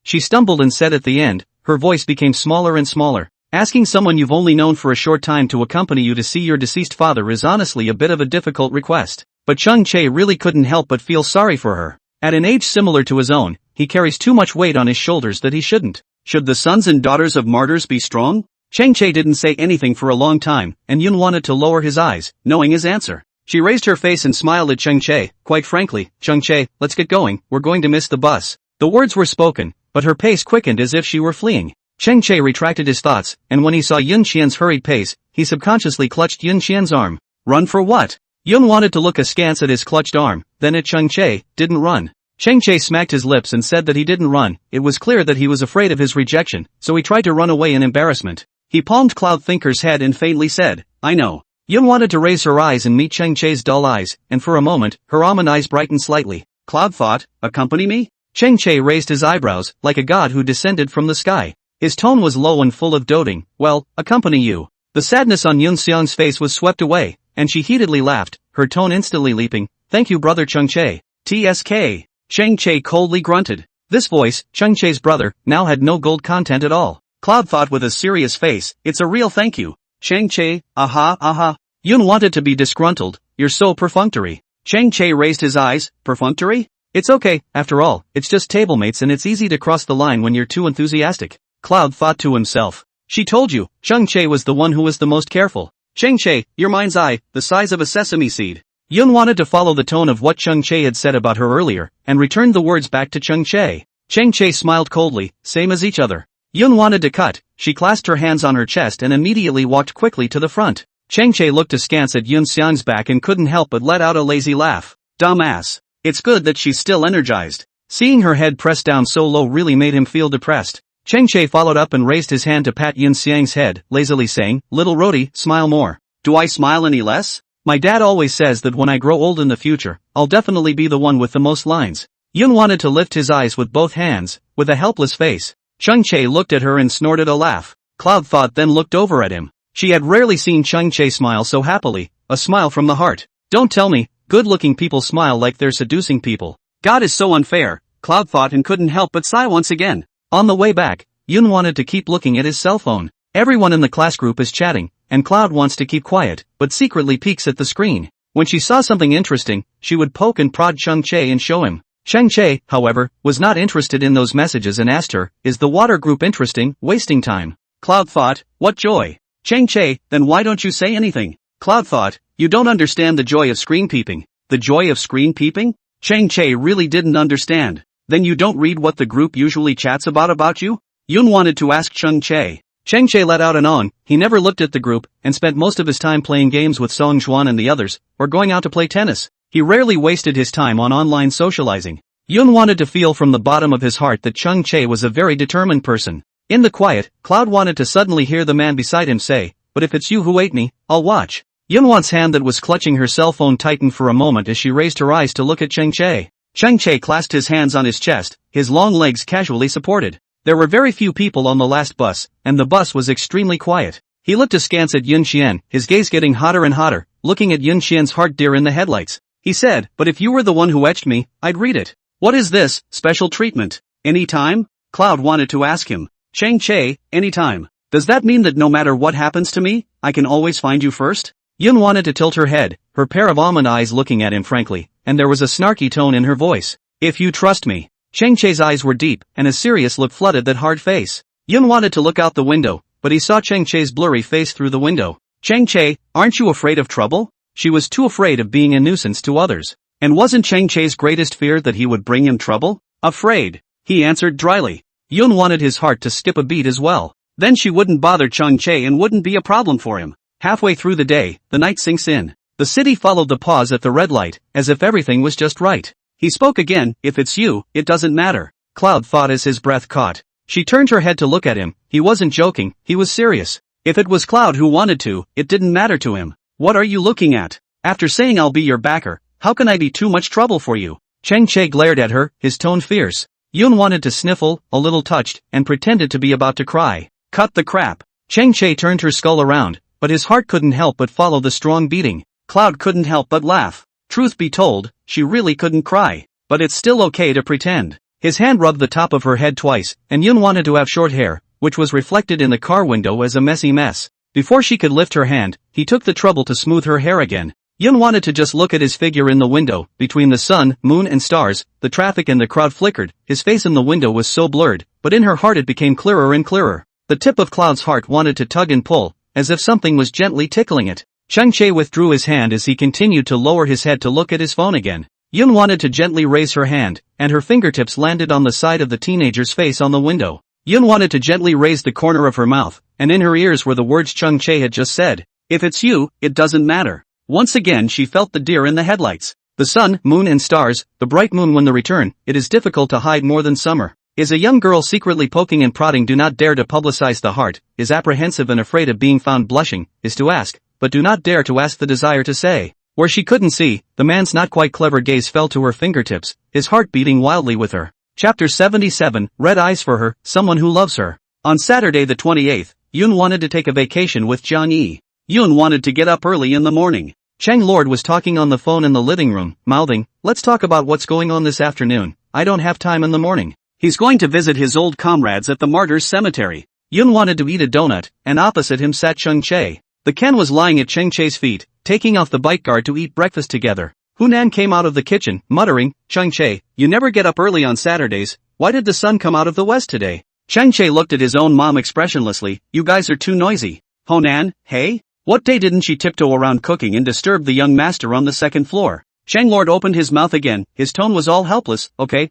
She stumbled and said at the end, her voice became smaller and smaller. Asking someone you've only known for a short time to accompany you to see your deceased father is honestly a bit of a difficult request. But Chang Che really couldn't help but feel sorry for her. At an age similar to his own, he carries too much weight on his shoulders that he shouldn't. Should the sons and daughters of martyrs be strong? Chang Che didn't say anything for a long time, and Yun wanted to lower his eyes, knowing his answer. She raised her face and smiled at Chang Che. Quite frankly, Chang Che, let's get going, we're going to miss the bus. The words were spoken, but her pace quickened as if she were fleeing. Chang Che retracted his thoughts, and when he saw Yun Xian's hurried pace, he subconsciously clutched Yun Xian's arm. Run for what? Yun wanted to look askance at his clutched arm, then at Chang Che, didn't run. Chang Che smacked his lips and said that he didn't run. It was clear that he was afraid of his rejection, so he tried to run away in embarrassment. He palmed Cloud Thinker's head and faintly said, I know. Yun wanted to raise her eyes and meet Chang Che's dull eyes, and for a moment, her almond eyes brightened slightly. Cloud thought, accompany me? Chang Che raised his eyebrows, like a god who descended from the sky. His tone was low and full of doting. Well, accompany you. The sadness on Yun Xiang's face was swept away, and she heatedly laughed, her tone instantly leaping. Thank you brother Chang Che. TSK. Chang Che coldly grunted. This voice, Chang Che's brother, now had no gold content at all. Cloud thought with a serious face, it's a real thank you. Chang Che, aha. Yun wanted to be disgruntled, you're so perfunctory. Chang Che raised his eyes, perfunctory? It's okay, after all, it's just tablemates and it's easy to cross the line when you're too enthusiastic. Cloud thought to himself. She told you, Chang Che was the one who was the most careful. Chang Che, your mind's eye, the size of a sesame seed. Yun wanted to follow the tone of what Chang Che had said about her earlier, and returned the words back to Chang Che. Chang Che smiled coldly, same as each other. Yun wanted to cut, she clasped her hands on her chest and immediately walked quickly to the front. Chang Che looked askance at Yun Xiang's back and couldn't help but let out a lazy laugh. Dumbass. It's good that she's still energized. Seeing her head pressed down so low really made him feel depressed. Chang Che followed up and raised his hand to pat Yun Xiang's head, lazily saying, Little Rhodey, smile more. Do I smile any less? My dad always says that when I grow old in the future, I'll definitely be the one with the most lines. Yun wanted to lift his eyes with both hands, with a helpless face. Chang Che looked at her and snorted a laugh. Cloud thought then looked over at him. She had rarely seen Chang Che smile so happily, a smile from the heart. Don't tell me, good-looking people smile like they're seducing people. God is so unfair, Cloud thought and couldn't help but sigh once again. On the way back, Yun wanted to keep looking at his cell phone. Everyone in the class group is chatting, and Cloud wants to keep quiet, but secretly peeks at the screen. When she saw something interesting, she would poke and prod Chang Che and show him. Chang Che, however, was not interested in those messages and asked her, is the water group interesting, wasting time? Cloud thought, what joy. Chang Che, then why don't you say anything? Cloud thought, you don't understand the joy of screen peeping. The joy of screen peeping? Chang Che really didn't understand. Then you don't read what the group usually chats about you? Yun wanted to ask Chang Che. Chang Che let out an on, he never looked at the group, and spent most of his time playing games with Song Juan and the others, or going out to play tennis. He rarely wasted his time on online socializing. Yun wanted to feel from the bottom of his heart that Chang Che was a very determined person. In the quiet, Cloud wanted to suddenly hear the man beside him say, but if it's you who ate me, I'll watch. Yun Wan's hand that was clutching her cell phone tightened for a moment as she raised her eyes to look at Chang Che. Chang Che clasped his hands on his chest, his long legs casually supported. There were very few people on the last bus, and the bus was extremely quiet. He looked askance at Yun Xian, his gaze getting hotter and hotter, looking at Yun Xian's heart deer in the headlights. He said, but if you were the one who etched me, I'd read it. What is this, special treatment? Any time? Cloud wanted to ask him. Chang Che, any time. Does that mean that no matter what happens to me, I can always find you first? Yun wanted to tilt her head, her pair of almond eyes looking at him frankly, and there was a snarky tone in her voice. If you trust me. Chang Che's eyes were deep, and a serious look flooded that hard face. Yun wanted to look out the window, but he saw Chang Che's blurry face through the window. Chang Che, aren't you afraid of trouble? She was too afraid of being a nuisance to others. And wasn't Chang Che's greatest fear that he would bring him trouble? Afraid. He answered dryly. Yun wanted his heart to skip a beat as well. Then she wouldn't bother Chang Che and wouldn't be a problem for him. Halfway through the day, the night sinks in. The city followed the pause at the red light, as if everything was just right. He spoke again, if it's you, it doesn't matter. Cloud thought as his breath caught. She turned her head to look at him, he wasn't joking, he was serious. If it was Cloud who wanted to, it didn't matter to him. What are you looking at? After saying I'll be your backer, how can I be too much trouble for you? Chang Che glared at her, his tone fierce. Yun wanted to sniffle, a little touched, and pretended to be about to cry. Cut the crap. Chang Che turned her skull around, but his heart couldn't help but follow the strong beating. Cloud couldn't help but laugh. Truth be told, she really couldn't cry. But it's still okay to pretend. His hand rubbed the top of her head twice, and Yun wanted to have short hair, which was reflected in the car window as a messy mess. Before she could lift her hand, he took the trouble to smooth her hair again. Yun wanted to just look at his figure in the window, between the sun, moon and stars, the traffic and the crowd flickered, his face in the window was so blurred, but in her heart it became clearer and clearer. The tip of Cloud's heart wanted to tug and pull, as if something was gently tickling it. Chang Che withdrew his hand as he continued to lower his head to look at his phone again. Yun wanted to gently raise her hand, and her fingertips landed on the side of the teenager's face on the window. Yun wanted to gently raise the corner of her mouth, and in her ears were the words Chang Che had just said. If it's you, it doesn't matter. Once again she felt the deer in the headlights. The sun, moon and stars, the bright moon when the return, it is difficult to hide more than summer. Is a young girl secretly poking and prodding, do not dare to publicize the heart, is apprehensive and afraid of being found blushing, is to ask, but do not dare to ask the desire to say. Where she couldn't see, the man's not quite clever gaze fell to her fingertips, his heart beating wildly with her. Chapter 77, Red Eyes for Her, Someone Who Loves Her. On Saturday the 28th, Yun wanted to take a vacation with Jiang Yi. Yun wanted to get up early in the morning. Chang Lord was talking on the phone in the living room, mouthing, let's talk about what's going on this afternoon, I don't have time in the morning. He's going to visit his old comrades at the Martyrs Cemetery. Yun wanted to eat a donut, and opposite him sat Chang Che. The Ken was lying at Chang Che's feet, taking off the bite guard to eat breakfast together. Hunan came out of the kitchen, muttering, Chang-che, you never get up early on Saturdays, why did the sun come out of the west today? Chang-che looked at his own mom expressionlessly, you guys are too noisy. Hunan, hey? What day didn't she tiptoe around cooking and disturb the young master on the second floor? Chang Lord opened his mouth again, his tone was all helpless, okay,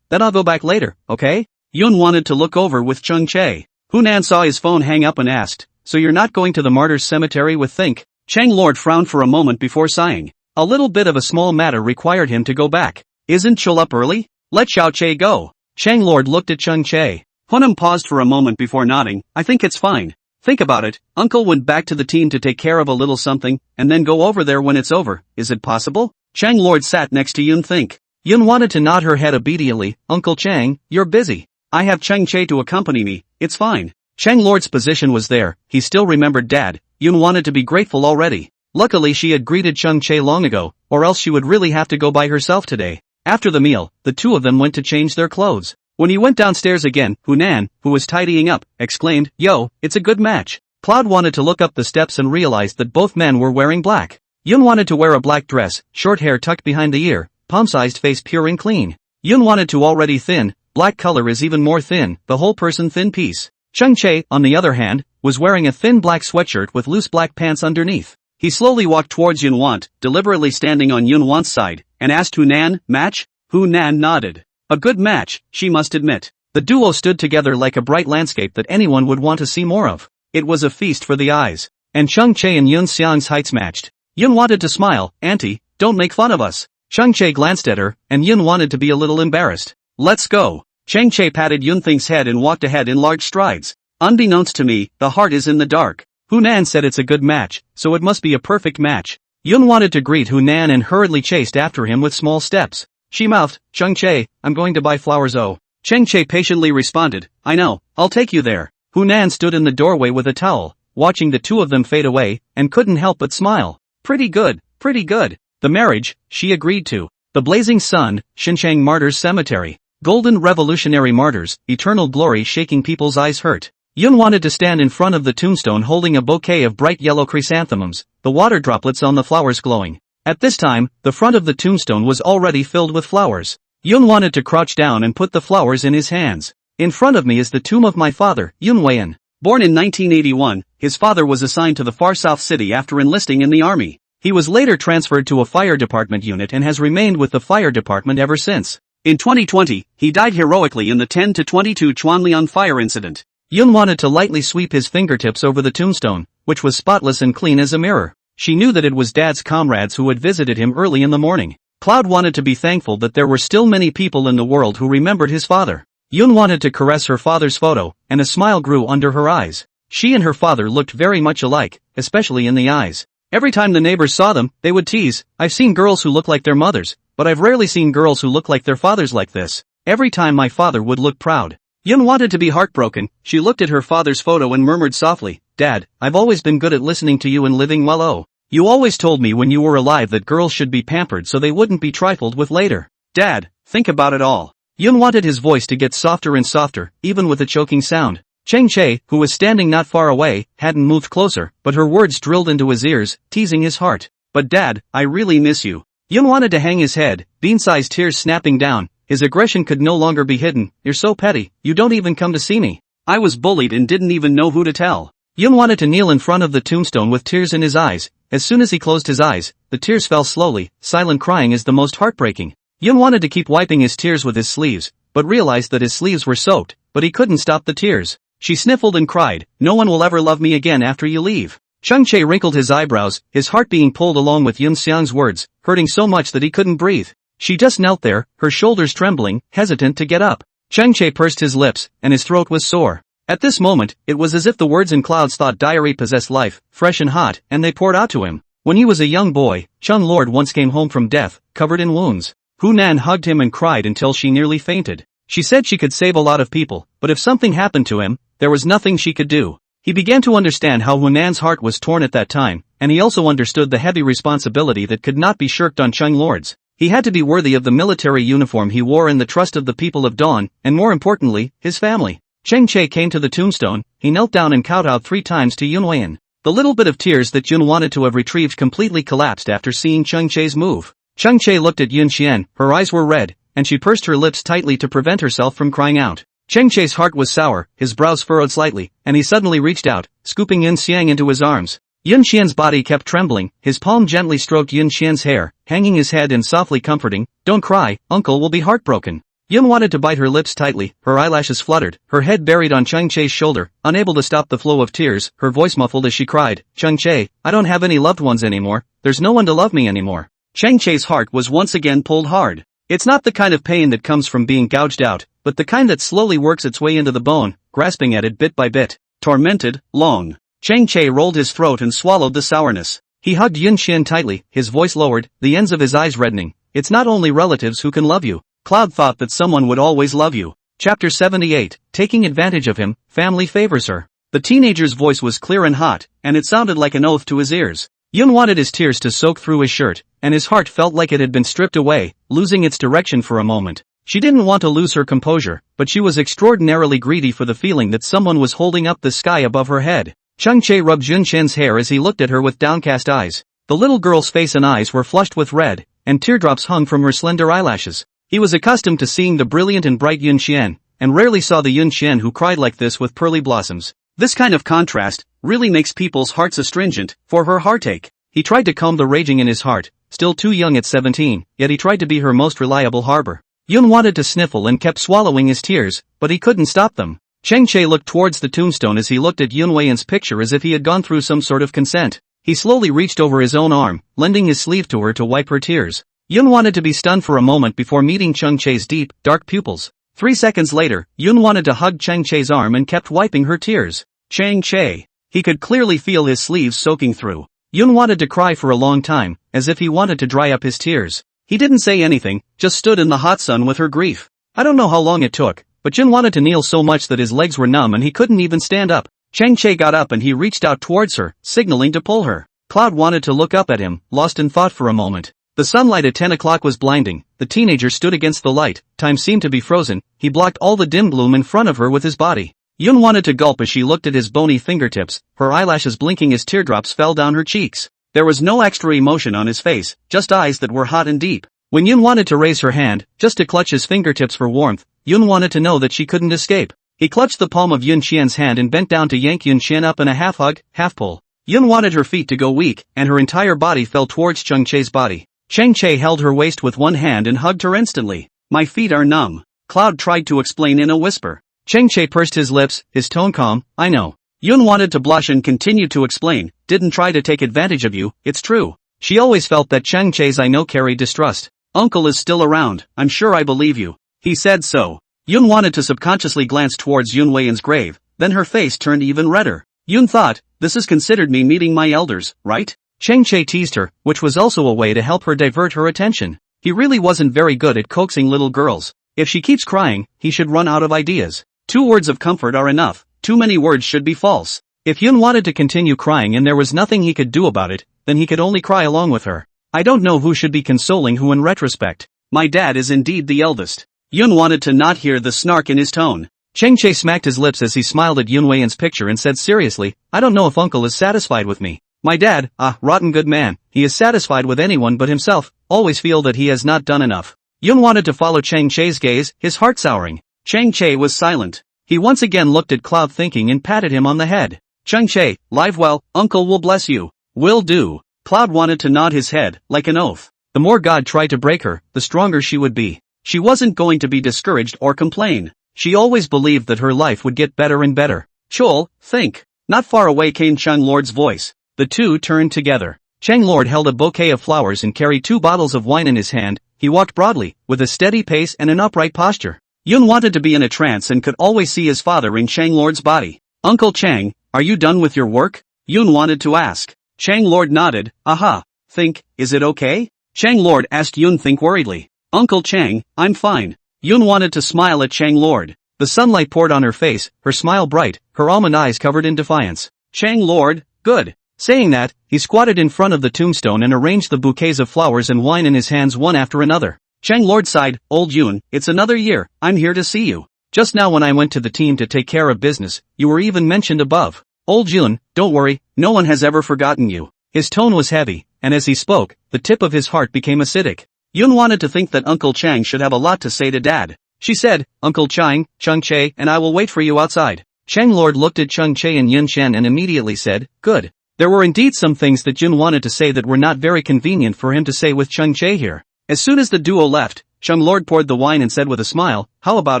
then I'll go back later, okay? Yun wanted to look over with Chang-che. Hunan saw his phone hang up and asked, so you're not going to the martyrs' cemetery with Think? Chang Lord frowned for a moment before sighing. A little bit of a small matter required him to go back. Isn't Chul up early? Let Xiao-che go. Chang Lord looked at Chang-che. Hunan paused for a moment before nodding, I think it's fine. Think about it, Uncle went back to the team to take care of a little something, and then go over there when it's over, is it possible? Chang Lord sat next to Yun Think. Yun wanted to nod her head obediently, Uncle Chang, you're busy. I have Chang-che to accompany me, it's fine. Chang Lord's position was there, he still remembered Dad. Yun wanted to be grateful already. Luckily she had greeted Chang-che long ago, or else she would really have to go by herself today. After the meal, the two of them went to change their clothes. When he went downstairs again, Hunan, who was tidying up, exclaimed, Yo, it's a good match. Cloud wanted to look up the steps and realized that both men were wearing black. Yun wanted to wear a black dress, short hair tucked behind the ear, palm-sized face pure and clean. Yun wanted to already thin, black color is even more thin, the whole person thin piece. Chang-che, on the other hand, was wearing a thin black sweatshirt with loose black pants underneath. He slowly walked towards Yun Want, deliberately standing on Yun Want's side, and asked Hunan, match? Hunan nodded. A good match, she must admit. The duo stood together like a bright landscape that anyone would want to see more of. It was a feast for the eyes. And Chang-che and Yun Xiang's heights matched. Yun wanted to smile, Auntie, don't make fun of us. Chang-che glanced at her, and Yun wanted to be a little embarrassed. Let's go. Chang-che patted Yun Think's head and walked ahead in large strides. Unbeknownst to me, the heart is in the dark. Hunan said it's a good match, so it must be a perfect match. Yun wanted to greet Hunan and hurriedly chased after him with small steps. She mouthed, Chang-che, I'm going to buy flowers. Oh. Chang-che patiently responded, I know, I'll take you there. Hunan stood in the doorway with a towel, watching the two of them fade away, and couldn't help but smile. Pretty good, pretty good. The marriage, she agreed to. The blazing sun, Xinjiang Martyrs Cemetery. Golden revolutionary martyrs, eternal glory shaking people's eyes hurt. Yun wanted to stand in front of the tombstone holding a bouquet of bright yellow chrysanthemums, the water droplets on the flowers glowing. At this time, the front of the tombstone was already filled with flowers. Yun wanted to crouch down and put the flowers in his hands. In front of me is the tomb of my father, Yun Weian. Born in 1981, his father was assigned to the far south city after enlisting in the army. He was later transferred to a fire department unit and has remained with the fire department ever since. In 2020, he died heroically in the 10-22 Chuanlian fire incident. Yun wanted to lightly sweep his fingertips over the tombstone, which was spotless and clean as a mirror. She knew that it was Dad's comrades who had visited him early in the morning. Cloud wanted to be thankful that there were still many people in the world who remembered his father. Yun wanted to caress her father's photo, and a smile grew under her eyes. She and her father looked very much alike, especially in the eyes. Every time the neighbors saw them, they would tease, I've seen girls who look like their mothers, but I've rarely seen girls who look like their fathers like this. Every time my father would look proud. Yun wanted to be heartbroken. She looked at her father's photo and murmured softly, Dad, I've always been good at listening to you and living well. Oh. You always told me when you were alive that girls should be pampered so they wouldn't be trifled with later. Dad, think about it all. Yun wanted his voice to get softer and softer, even with a choking sound. Chang-che, who was standing not far away, hadn't moved closer, but her words drilled into his ears, teasing his heart. But Dad, I really miss you. Yun wanted to hang his head, bean-sized tears snapping down. His aggression could no longer be hidden. You're so petty, you don't even come to see me. I was bullied and didn't even know who to tell. Yun wanted to kneel in front of the tombstone with tears in his eyes. As soon as he closed his eyes, the tears fell slowly. Silent crying is the most heartbreaking. Yun wanted to keep wiping his tears with his sleeves, but realized that his sleeves were soaked, but he couldn't stop the tears. She sniffled and cried, no one will ever love me again after you leave. Chang-che wrinkled his eyebrows, his heart being pulled along with Yun Xiang's words, hurting so much that he couldn't breathe. She just knelt there, her shoulders trembling, hesitant to get up. Chang-che pursed his lips, and his throat was sore. At this moment, it was as if the words in Cloud's thought diary possessed life, fresh and hot, and they poured out to him. When he was a young boy, Chun Lord once came home from death, covered in wounds. Hunan hugged him and cried until she nearly fainted. She said she could save a lot of people, but if something happened to him, there was nothing she could do. He began to understand how Hunan's heart was torn at that time, and he also understood the heavy responsibility that could not be shirked on Chung Lord's. He had to be worthy of the military uniform he wore and the trust of the people of Dawn, and more importantly, his family. Chang-che came to the tombstone, he knelt down and kowtowed 3 times to Yun Weian. The little bit of tears that Yun wanted to have retrieved completely collapsed after seeing Chang-che's move. Chung Chae looked at Yun Xian, her eyes were red, and she pursed her lips tightly to prevent herself from crying out. Cheng Chae's heart was sour, his brows furrowed slightly, and he suddenly reached out, scooping Yun Xian into his arms. Yun Xian's body kept trembling, his palm gently stroked Yun Xian's hair, hanging his head and softly comforting, "Don't cry, uncle will be heartbroken." Yun wanted to bite her lips tightly, her eyelashes fluttered, her head buried on Cheng Chae's shoulder, unable to stop the flow of tears, her voice muffled as she cried, "Cheng Chae, I don't have any loved ones anymore, there's no one to love me anymore." Cheng Chae's heart was once again pulled hard. It's not the kind of pain that comes from being gouged out, but the kind that slowly works its way into the bone, grasping at it bit by bit. Tormented, long. Cheng Chae rolled his throat and swallowed the sourness. He hugged Yun Xian tightly, his voice lowered, the ends of his eyes reddening. It's not only relatives who can love you. Cloud thought that someone would always love you. Chapter 78, taking advantage of him, family favors her. The teenager's voice was clear and hot, and it sounded like an oath to his ears. Yun wanted his tears to soak through his shirt, and his heart felt like it had been stripped away, losing its direction for a moment. She didn't want to lose her composure, but she was extraordinarily greedy for the feeling that someone was holding up the sky above her head. Chung Chae rubbed Yun Xian's hair as he looked at her with downcast eyes. The little girl's face and eyes were flushed with red, and teardrops hung from her slender eyelashes. He was accustomed to seeing the brilliant and bright Yun Xian, and rarely saw the Yun Xian who cried like this with pearly blossoms. This kind of contrast really makes people's hearts astringent, for her heartache. He tried to calm the raging in his heart, still too young at 17, yet he tried to be her most reliable harbor. Yun wanted to sniffle and kept swallowing his tears, but he couldn't stop them. Cheng Chae looked towards the tombstone as he looked at Yun Weian's picture as if he had gone through some sort of consent. He slowly reached over his own arm, lending his sleeve to her to wipe her tears. Yun wanted to be stunned for a moment before meeting Cheng Chae's deep, dark pupils. 3 seconds later, Yun wanted to hug Cheng Chae's arm and kept wiping her tears. Cheng Chae. He could clearly feel his sleeves soaking through. Yun wanted to cry for a long time, as if he wanted to dry up his tears. He didn't say anything, just stood in the hot sun with her grief. I don't know how long it took, but Yun wanted to kneel so much that his legs were numb and he couldn't even stand up. Cheng Chae got up and he reached out towards her, signaling to pull her. Cloud wanted to look up at him, lost in thought for a moment. The sunlight at 10 o'clock was blinding. The teenager stood against the light, time seemed to be frozen, he blocked all the dim gloom in front of her with his body. Yun wanted to gulp as she looked at his bony fingertips, her eyelashes blinking as teardrops fell down her cheeks. There was no extra emotion on his face, just eyes that were hot and deep. When Yun wanted to raise her hand, just to clutch his fingertips for warmth, Yun wanted to know that she couldn't escape. He clutched the palm of Yun Xian's hand and bent down to yank Yun Xian up in a half-hug, half-pull. Yun wanted her feet to go weak, and her entire body fell towards Cheng Chae's body. Cheng Chae held her waist with one hand and hugged her instantly. "My feet are numb," Cloud tried to explain in a whisper. Cheng Chae pursed his lips, his tone calm, "I know." Yun wanted to blush and continued to explain, "Didn't try to take advantage of you, it's true." She always felt that Cheng Chae's "I know" carried distrust. "Uncle is still around, I'm sure I believe you." He said so. Yun wanted to subconsciously glance towards Yun Weian's grave, then her face turned even redder. Yun thought, this is considered me meeting my elders, right? Cheng Chae teased her, which was also a way to help her divert her attention. He really wasn't very good at coaxing little girls. If she keeps crying, he should run out of ideas. 2 words of comfort are enough, too many words should be false. If Yun wanted to continue crying and there was nothing he could do about it, then he could only cry along with her. I don't know who should be consoling who in retrospect. My dad is indeed the eldest. Yun wanted to not hear the snark in his tone. Cheng Chae smacked his lips as he smiled at Yun Weian's picture and said seriously, I don't know if uncle is satisfied with me. My dad, rotten good man, he is satisfied with anyone but himself, always feel that he has not done enough. Yun wanted to follow Cheng Chae's gaze, his heart souring. Cheng Chae was silent. He once again looked at Cloud thinking and patted him on the head. Cheng Chae, live well, uncle will bless you. Will do. Cloud wanted to nod his head, like an oath. The more God tried to break her, the stronger she would be. She wasn't going to be discouraged or complain. She always believed that her life would get better and better. Chol, think. Not far away came Cheng Lord's voice. The two turned together. Cheng Lord held a bouquet of flowers and carried 2 bottles of wine in his hand. He walked broadly, with a steady pace and an upright posture. Yun wanted to be in a trance and could always see his father in Cheng Lord's body. Uncle Cheng, are you done with your work? Yun wanted to ask. Cheng Lord nodded, aha. Think, is it okay? Cheng Lord asked Yun think worriedly. Uncle Cheng, I'm fine. Yun wanted to smile at Cheng Lord. The sunlight poured on her face, her smile bright, her almond eyes covered in defiance. Cheng Lord, good. Saying that, he squatted in front of the tombstone and arranged the bouquets of flowers and wine in his hands one after another. Cheng Lord sighed, old Yun, it's another year, I'm here to see you. Just now when I went to the team to take care of business, you were even mentioned above. Old Yun, don't worry, no one has ever forgotten you. His tone was heavy, and as he spoke, the tip of his heart became acidic. Yun wanted to think that Uncle Chang should have a lot to say to Dad. She said, Uncle Chang, Chung Che and I will wait for you outside. Chang Lord looked at Chung Che and Yun Chen and immediately said, good. There were indeed some things that Yun wanted to say that were not very convenient for him to say with Chung Che here. As soon as the duo left, Chung Lord poured the wine and said with a smile, how about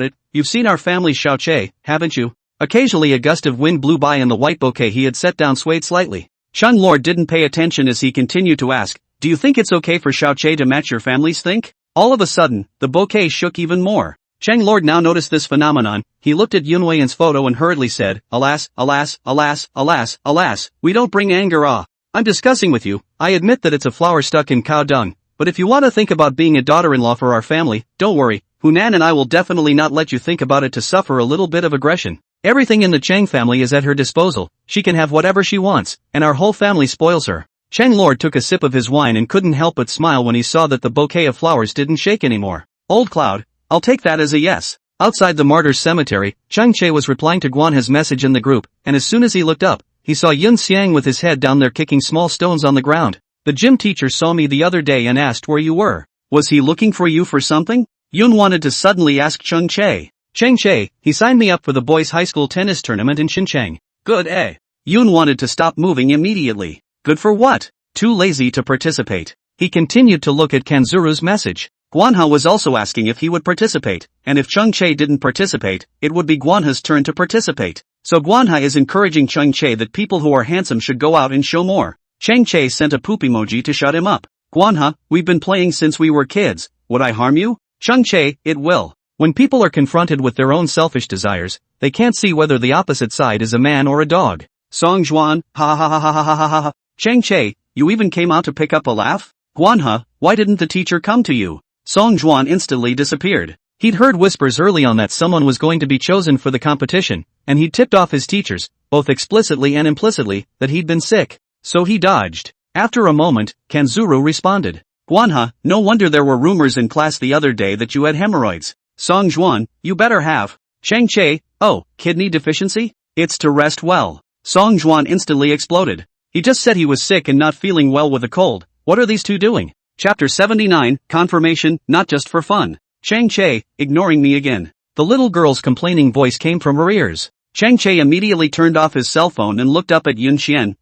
it, you've seen our family Xiao Che, haven't you? Occasionally a gust of wind blew by and the white bouquet he had set down swayed slightly. Chung Lord didn't pay attention as he continued to ask, do you think it's okay for Xiao Che to match your family's think? All of a sudden, the bouquet shook even more. Chang Lord now noticed this phenomenon. He looked at Yun Wei's photo and hurriedly said, alas, alas, alas, alas, alas, we don't bring anger I'm discussing with you, I admit that it's a flower stuck in cow dung, but if you want to think about being a daughter-in-law for our family, don't worry, Hunan and I will definitely not let you think about it to suffer a little bit of aggression. Everything in the Chang family is at her disposal, she can have whatever she wants, and our whole family spoils her. Chang Lord took a sip of his wine and couldn't help but smile when he saw that the bouquet of flowers didn't shake anymore. Old Cloud, I'll take that as a yes. Outside the martyrs' cemetery, Chung Che was replying to Guanha's message in the group, and as soon as he looked up, he saw Yun Xiang with his head down there kicking small stones on the ground. The gym teacher saw me the other day and asked where you were. Was he looking for you for something? Yun wanted to suddenly ask Chung Che. Cheng Che, he signed me up for the boys' high school tennis tournament in Xinjiang. Good eh? Yun wanted to stop moving immediately. Good for what? Too lazy to participate. He continued to look at Kanzuru's message. Guanha was also asking if he would participate, and if Chung Che didn't participate, it would be Guanha's turn to participate. So Guanha is encouraging Chung Che that people who are handsome should go out and show more. Cheng Che sent a poop emoji to shut him up. Guanha, we've been playing since we were kids, would I harm you? Chung Che, it will. When people are confronted with their own selfish desires, they can't see whether the opposite side is a man or a dog. Song Juan, ha ha ha ha ha ha ha ha. Cheng Che, you even came out to pick up a laugh? Guanha, why didn't the teacher come to you? Song Juan instantly disappeared. He'd heard whispers early on that someone was going to be chosen for the competition, and he'd tipped off his teachers, both explicitly and implicitly, that he'd been sick. So he dodged. After a moment, Kanzuru responded. Guanha, no wonder there were rumors in class the other day that you had hemorrhoids. Song Juan, you better have. Cheng Che, oh, kidney deficiency? It's to rest well. Song Juan instantly exploded. He just said he was sick and not feeling well with a cold. What are these two doing? Chapter 79, Confirmation, not just for fun. Cheng Che, ignoring me again. The little girl's complaining voice came from her ears. Cheng Che immediately turned off his cell phone and looked up at Yun Xian.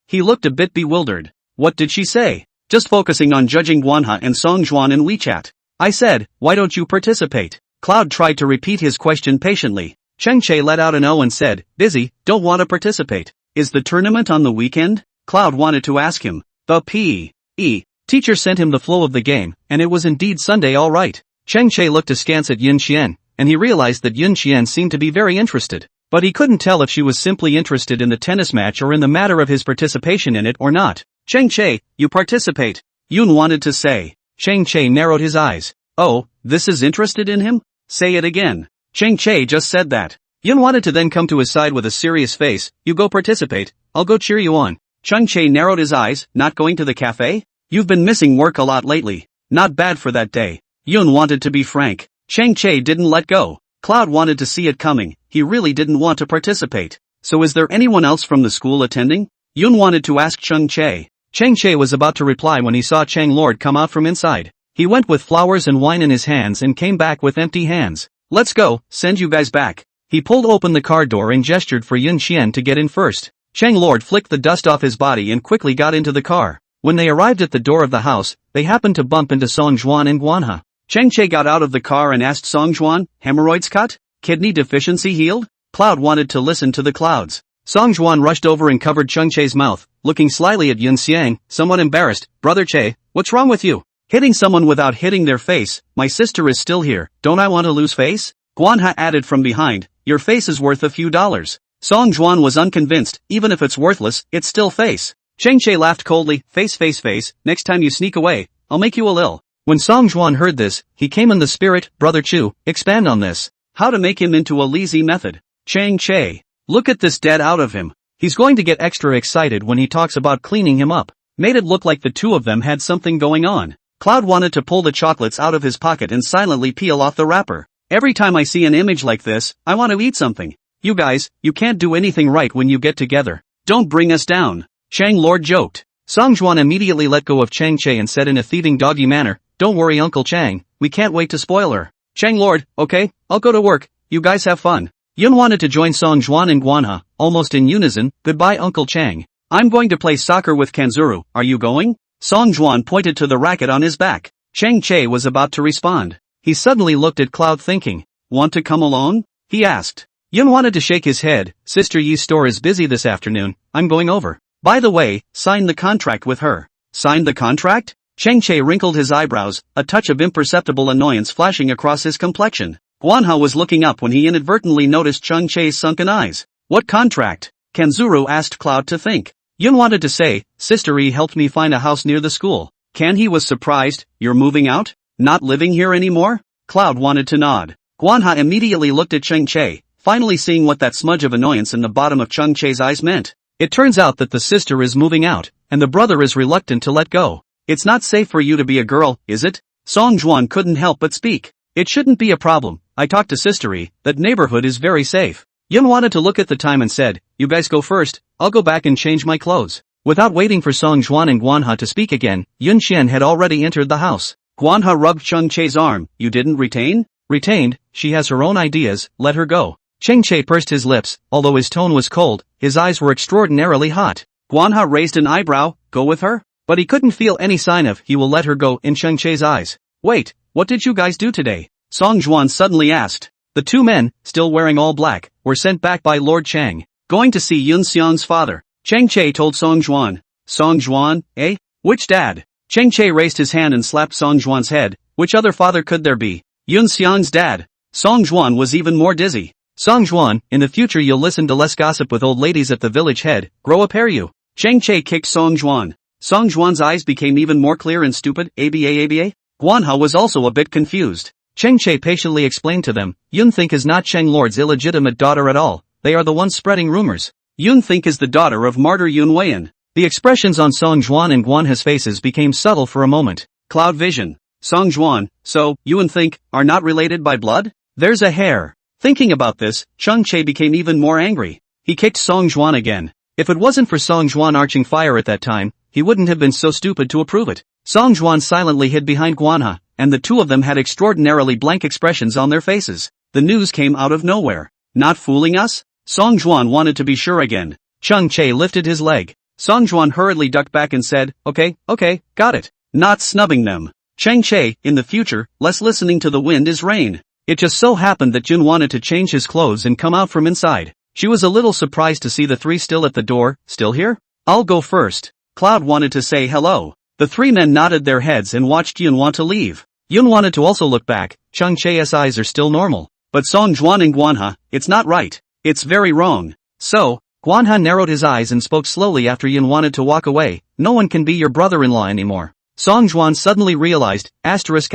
He looked a bit bewildered. What did she say? Just focusing on judging Guanha and Song Juan in WeChat. I said, why don't you participate? Cloud tried to repeat his question patiently. Cheng Che let out an O and said, busy, don't want to participate. Is the tournament on the weekend? Cloud wanted to ask him. The P.E. teacher sent him the flow of the game, and it was indeed Sunday all right. Cheng Che looked askance at Yun Xian, and he realized that Yun Xian seemed to be very interested. But he couldn't tell if she was simply interested in the tennis match or in the matter of his participation in it or not. Cheng Che, you participate. Yun wanted to say. Cheng Che narrowed his eyes. Oh, this is interested in him? Say it again. Cheng Che just said that. Yun wanted to then come to his side with a serious face. You go participate, I'll go cheer you on. Cheng Che narrowed his eyes. Not going to the cafe? You've been missing work a lot lately. Not bad for that day. Yun wanted to be frank. Cheng Che didn't let go. Cloud wanted to see it coming. He really didn't want to participate. So is there anyone else from the school attending? Yun wanted to ask Cheng Che. Cheng Che was about to reply when he saw Chang Lord come out from inside. He went with flowers and wine in his hands and came back with empty hands. Let's go, send you guys back. He pulled open the car door and gestured for Yun Xian to get in first. Chang Lord flicked the dust off his body and quickly got into the car. When they arrived at the door of the house, they happened to bump into Song Juan and Guanha. Cheng Che got out of the car and asked Song Juan, hemorrhoids cut? Kidney deficiency healed? Cloud wanted to listen to the clouds. Song Juan rushed over and covered Cheng Che's mouth, looking slyly at Yun Xiang, somewhat embarrassed. Brother Che, what's wrong with you? Hitting someone without hitting their face. My sister is still here, don't I want to lose face? Guanha added from behind, your face is worth a few dollars. Song Juan was unconvinced, even if it's worthless, it's still face. Cheng Che laughed coldly, face, next time you sneak away, I'll make you a lil. When Song Juan heard this, he came in the spirit. Brother Chu, expand on this. How to make him into a lazy method. Cheng Che. Look at this dead out of him. He's going to get extra excited when he talks about cleaning him up. Made it look like the two of them had something going on. Cloud wanted to pull the chocolates out of his pocket and silently peel off the wrapper. Every time I see an image like this, I want to eat something. You guys, you can't do anything right when you get together. Don't bring us down. Chang Lord joked. Song Juan immediately let go of Cheng Che and said in a thieving doggy manner, don't worry Uncle Chang, we can't wait to spoil her. Chang Lord, okay, I'll go to work, you guys have fun. Yun wanted to join Song Juan and Guanha, almost in unison, goodbye Uncle Chang. I'm going to play soccer with Kanzuru, are you going? Song Juan pointed to the racket on his back. Chang Che was about to respond. He suddenly looked at Cloud thinking, want to come alone? He asked. Yun wanted to shake his head, Sister Yi's store is busy this afternoon, I'm going over. By the way, sign the contract with her. Sign the contract? Chang Che wrinkled his eyebrows, a touch of imperceptible annoyance flashing across his complexion. Guanha was looking up when he inadvertently noticed Chang Che's sunken eyes. What contract? Kanzuru asked Cloud to think. Yun wanted to say, Sister Yi helped me find a house near the school. He was surprised, you're moving out? Not living here anymore? Cloud wanted to nod. Guanha immediately looked at Chang Che, finally seeing what that smudge of annoyance in the bottom of Chang Che's eyes meant. It turns out that the sister is moving out, and the brother is reluctant to let go. It's not safe for you to be a girl, is it? Song Juan couldn't help but speak. It shouldn't be a problem, I talked to Sister Yi, that neighborhood is very safe. Yun wanted to look at the time and said, you guys go first, I'll go back and change my clothes. Without waiting for Song Juan and Guanha to speak again, Yun Xian had already entered the house. Guanha rubbed Chang Che's arm, you didn't retain? Retained, she has her own ideas, let her go. Chang Che pursed his lips, although his tone was cold, his eyes were extraordinarily hot. Guanha raised an eyebrow, go with her? But he couldn't feel any sign of he will let her go in Chang Che's eyes. Wait, what did you guys do today? Song Juan suddenly asked. The two men, still wearing all black, were sent back by Lord Chang. Going to see Yun Xiang's father. Chang Che told Song Juan. Song Juan, eh? Which dad? Chang Che raised his hand and slapped Song Juan's head. Which other father could there be? Yun Xiang's dad. Song Juan was even more dizzy. Song Juan, in the future you'll listen to less gossip with old ladies at the village head, grow up hair you. Chang Che kicked Song Juan. Song Juan's eyes became even more clear and stupid, ABA. Guanha was also a bit confused. Chang Che patiently explained to them, Yun Think is not Chang Lord's illegitimate daughter at all, they are the ones spreading rumors. Yun Think is the daughter of martyr Yun Weian. The expressions on Song Juan and Guanha's faces became subtle for a moment. Cloud vision. Song Juan, so, you and Think, are not related by blood? There's a hair. Thinking about this, Chang Che became even more angry. He kicked Song Juan again. If it wasn't for Song Juan arching fire at that time, he wouldn't have been so stupid to approve it. Song Juan silently hid behind Guanha, and the two of them had extraordinarily blank expressions on their faces. The news came out of nowhere. Not fooling us? Song Juan wanted to be sure again. Chang Che lifted his leg. Song Juan hurriedly ducked back and said, okay, got it. Not snubbing them. Chang Che, in the future, less listening to the wind is rain. It just so happened that Jun wanted to change his clothes and come out from inside. She was a little surprised to see the three still at the door. Still here? I'll go first. Cloud wanted to say hello. The three men nodded their heads and watched Yun want to leave. Yun wanted to also look back. Chang Che's eyes are still normal. But Song Juan and Guanha, it's not right. It's very wrong. So, Guanha narrowed his eyes and spoke slowly after Yun wanted to walk away. No one can be your brother-in-law anymore. Song Juan suddenly realized, asterisk.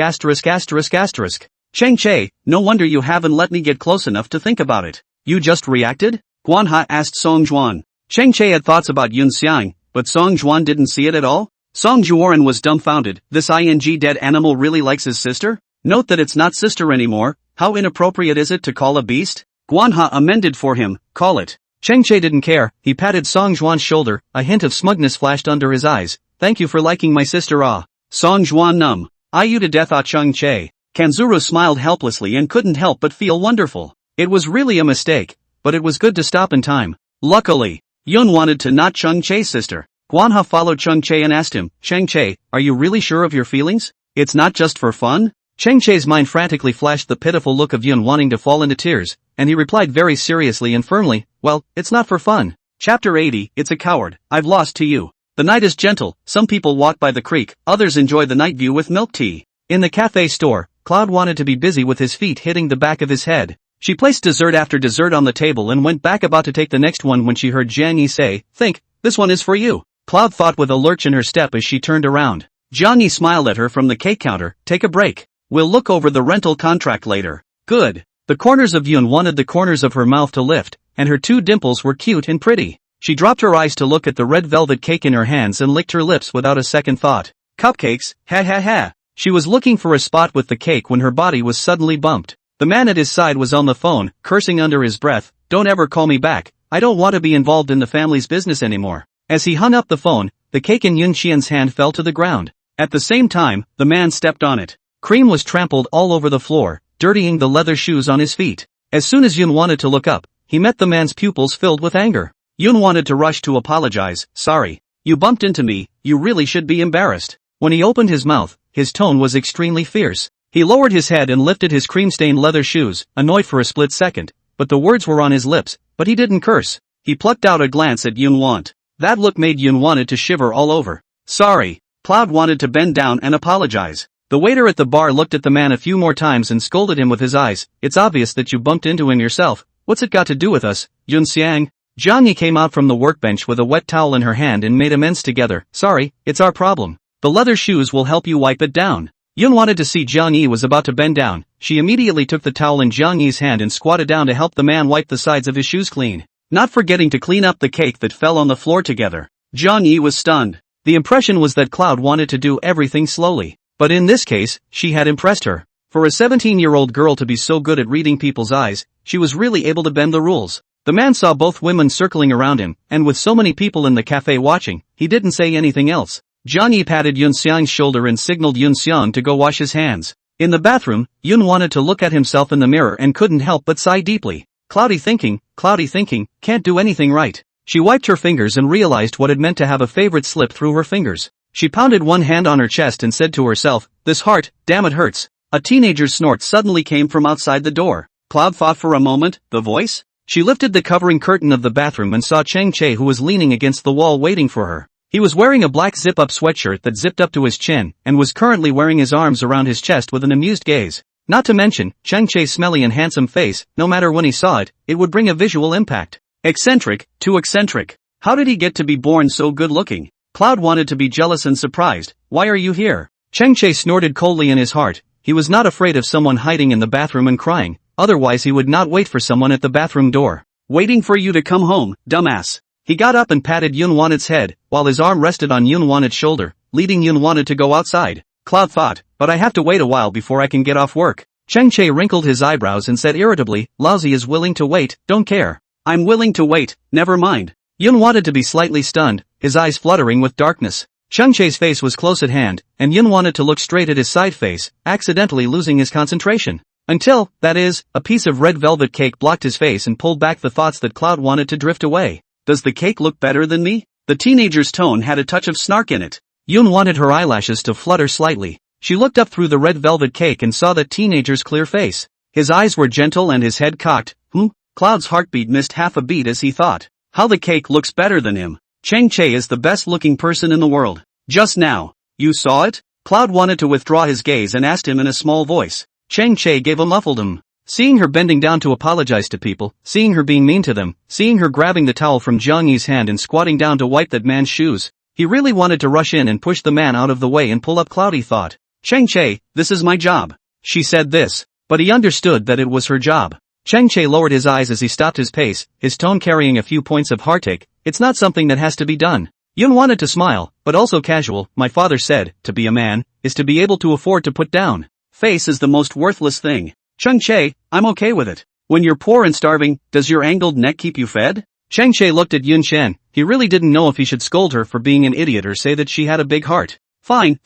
Chang Che, no wonder you haven't let me get close enough to think about it. You just reacted? Guanha asked Song Juan. Chang Che had thoughts about Yun Xiang, but Song Juan didn't see it at all? Song Juan was dumbfounded. This dead animal really likes his sister? Note that it's not sister anymore. How inappropriate is it to call a beast? Guanha amended for him, call it. Chang Che didn't care. He patted Song Juan's shoulder, a hint of smugness flashed under his eyes. Thank you for liking my sister Song Juan numb. You to death Chang Che. Kanzuru smiled helplessly and couldn't help but feel wonderful. It was really a mistake, but it was good to stop in time. Luckily, Yun wanted to not Chang Che's sister. Guanha followed Chang Che and asked him, Chang Che, are you really sure of your feelings? It's not just for fun? Chang Che's mind frantically flashed the pitiful look of Yun wanting to fall into tears, and he replied very seriously and firmly, well, it's not for fun. Chapter 80, It's a Coward, I've lost to you. The night is gentle, some people walk by the creek, others enjoy the night view with milk tea. In the cafe store, Cloud wanted to be busy with his feet hitting the back of his head. She placed dessert after dessert on the table and went back about to take the next one when she heard Jiang Yi say, Think, this one is for you. Cloud thought with a lurch in her step as she turned around. Jiang Yi smiled at her from the cake counter, take a break. We'll look over the rental contract later. Good. The corners of Yun wanted the corners of her mouth to lift, and her two dimples were cute and pretty. She dropped her eyes to look at the red velvet cake in her hands and licked her lips without a second thought. Cupcakes, ha. She was looking for a spot with the cake when her body was suddenly bumped. The man at his side was on the phone, cursing under his breath, don't ever call me back, I don't want to be involved in the family's business anymore. As he hung up the phone, the cake in Yun Xian's hand fell to the ground. At the same time, the man stepped on it. Cream was trampled all over the floor, dirtying the leather shoes on his feet. As soon as Yun wanted to look up, he met the man's pupils filled with anger. Yun wanted to rush to apologize. Sorry. You bumped into me, you really should be embarrassed. When he opened his mouth, his tone was extremely fierce. He lowered his head and lifted his cream-stained leather shoes, annoyed for a split second, but the words were on his lips, but he didn't curse. He plucked out a glance at Yun Want. That look made Yun wanted to shiver all over. Sorry. Cloud wanted to bend down and apologize. The waiter at the bar looked at the man a few more times and scolded him with his eyes. It's obvious that you bumped into him yourself. What's it got to do with us, Yun Xiang? Jiang Yi came out from the workbench with a wet towel in her hand and made amends together. Sorry, it's our problem. The leather shoes will help you wipe it down. Yun wanted to see Jiang Yi was about to bend down. She immediately took the towel in Jiang Yi's hand and squatted down to help the man wipe the sides of his shoes clean, not forgetting to clean up the cake that fell on the floor together. Jiang Yi was stunned. The impression was that Cloud wanted to do everything slowly, but in this case, she had impressed her. For a 17-year-old girl to be so good at reading people's eyes, she was really able to bend the rules. The man saw both women circling around him, and with so many people in the cafe watching, he didn't say anything else. Jiang Yi patted Yun Xiang's shoulder and signaled Yun Xiang to go wash his hands. In the bathroom, Yun wanted to look at himself in the mirror and couldn't help but sigh deeply. Cloudy thinking, can't do anything right. She wiped her fingers and realized what it meant to have a favorite slip through her fingers. She pounded one hand on her chest and said to herself, this heart, damn it hurts. A teenager's snort suddenly came from outside the door. Cloud thought for a moment, the voice? She lifted the covering curtain of the bathroom and saw Cheng Che, who was leaning against the wall waiting for her. He was wearing a black zip-up sweatshirt that zipped up to his chin, and was currently wearing his arms around his chest with an amused gaze. Not to mention, Cheng Che's smelly and handsome face, no matter when he saw it, it would bring a visual impact. Eccentric, too eccentric. How did he get to be born so good-looking? Cloud wanted to be jealous and surprised. Why are you here? Cheng Che snorted coldly in his heart. He was not afraid of someone hiding in the bathroom and crying. Otherwise he would not wait for someone at the bathroom door. Waiting for you to come home, dumbass. He got up and patted Yun Wanted's head, while his arm rested on Yun Wanted's shoulder, leading Yun Wanted to go outside. Cloud thought, but I have to wait a while before I can get off work. Cheng Che wrinkled his eyebrows and said irritably, Lousy is willing to wait, don't care. I'm willing to wait, never mind. Yun wanted to be slightly stunned, his eyes fluttering with darkness. Cheng Che's face was close at hand, and Yun wanted to look straight at his side face, accidentally losing his concentration. Until, that is, a piece of red velvet cake blocked his face and pulled back the thoughts that Cloud wanted to drift away. Does the cake look better than me? The teenager's tone had a touch of snark in it. Yun wanted her eyelashes to flutter slightly. She looked up through the red velvet cake and saw the teenager's clear face. His eyes were gentle and his head cocked. Cloud's heartbeat missed half a beat as he thought. How the cake looks better than him. Cheng Che is the best looking person in the world. Just now. You saw it? Cloud wanted to withdraw his gaze and asked him in a small voice. Cheng Che gave a muffled Seeing her bending down to apologize to people, seeing her being mean to them, seeing her grabbing the towel from Jiang Yi's hand and squatting down to wipe that man's shoes, he really wanted to rush in and push the man out of the way and pull up Cloudy thought. Cheng Che, this is my job. She said this, but he understood that it was her job. Cheng Che lowered his eyes as he stopped his pace, his tone carrying a few points of heartache. It's not something that has to be done. Yun wanted to smile, but also casual. My father said, to be a man, is to be able to afford to put down. Face is the most worthless thing. Cheng Che, I'm okay with it. When you're poor and starving, does your angled neck keep you fed? Cheng Che looked at Yun Shen. He really didn't know if he should scold her for being an idiot or say that she had a big heart. Fine.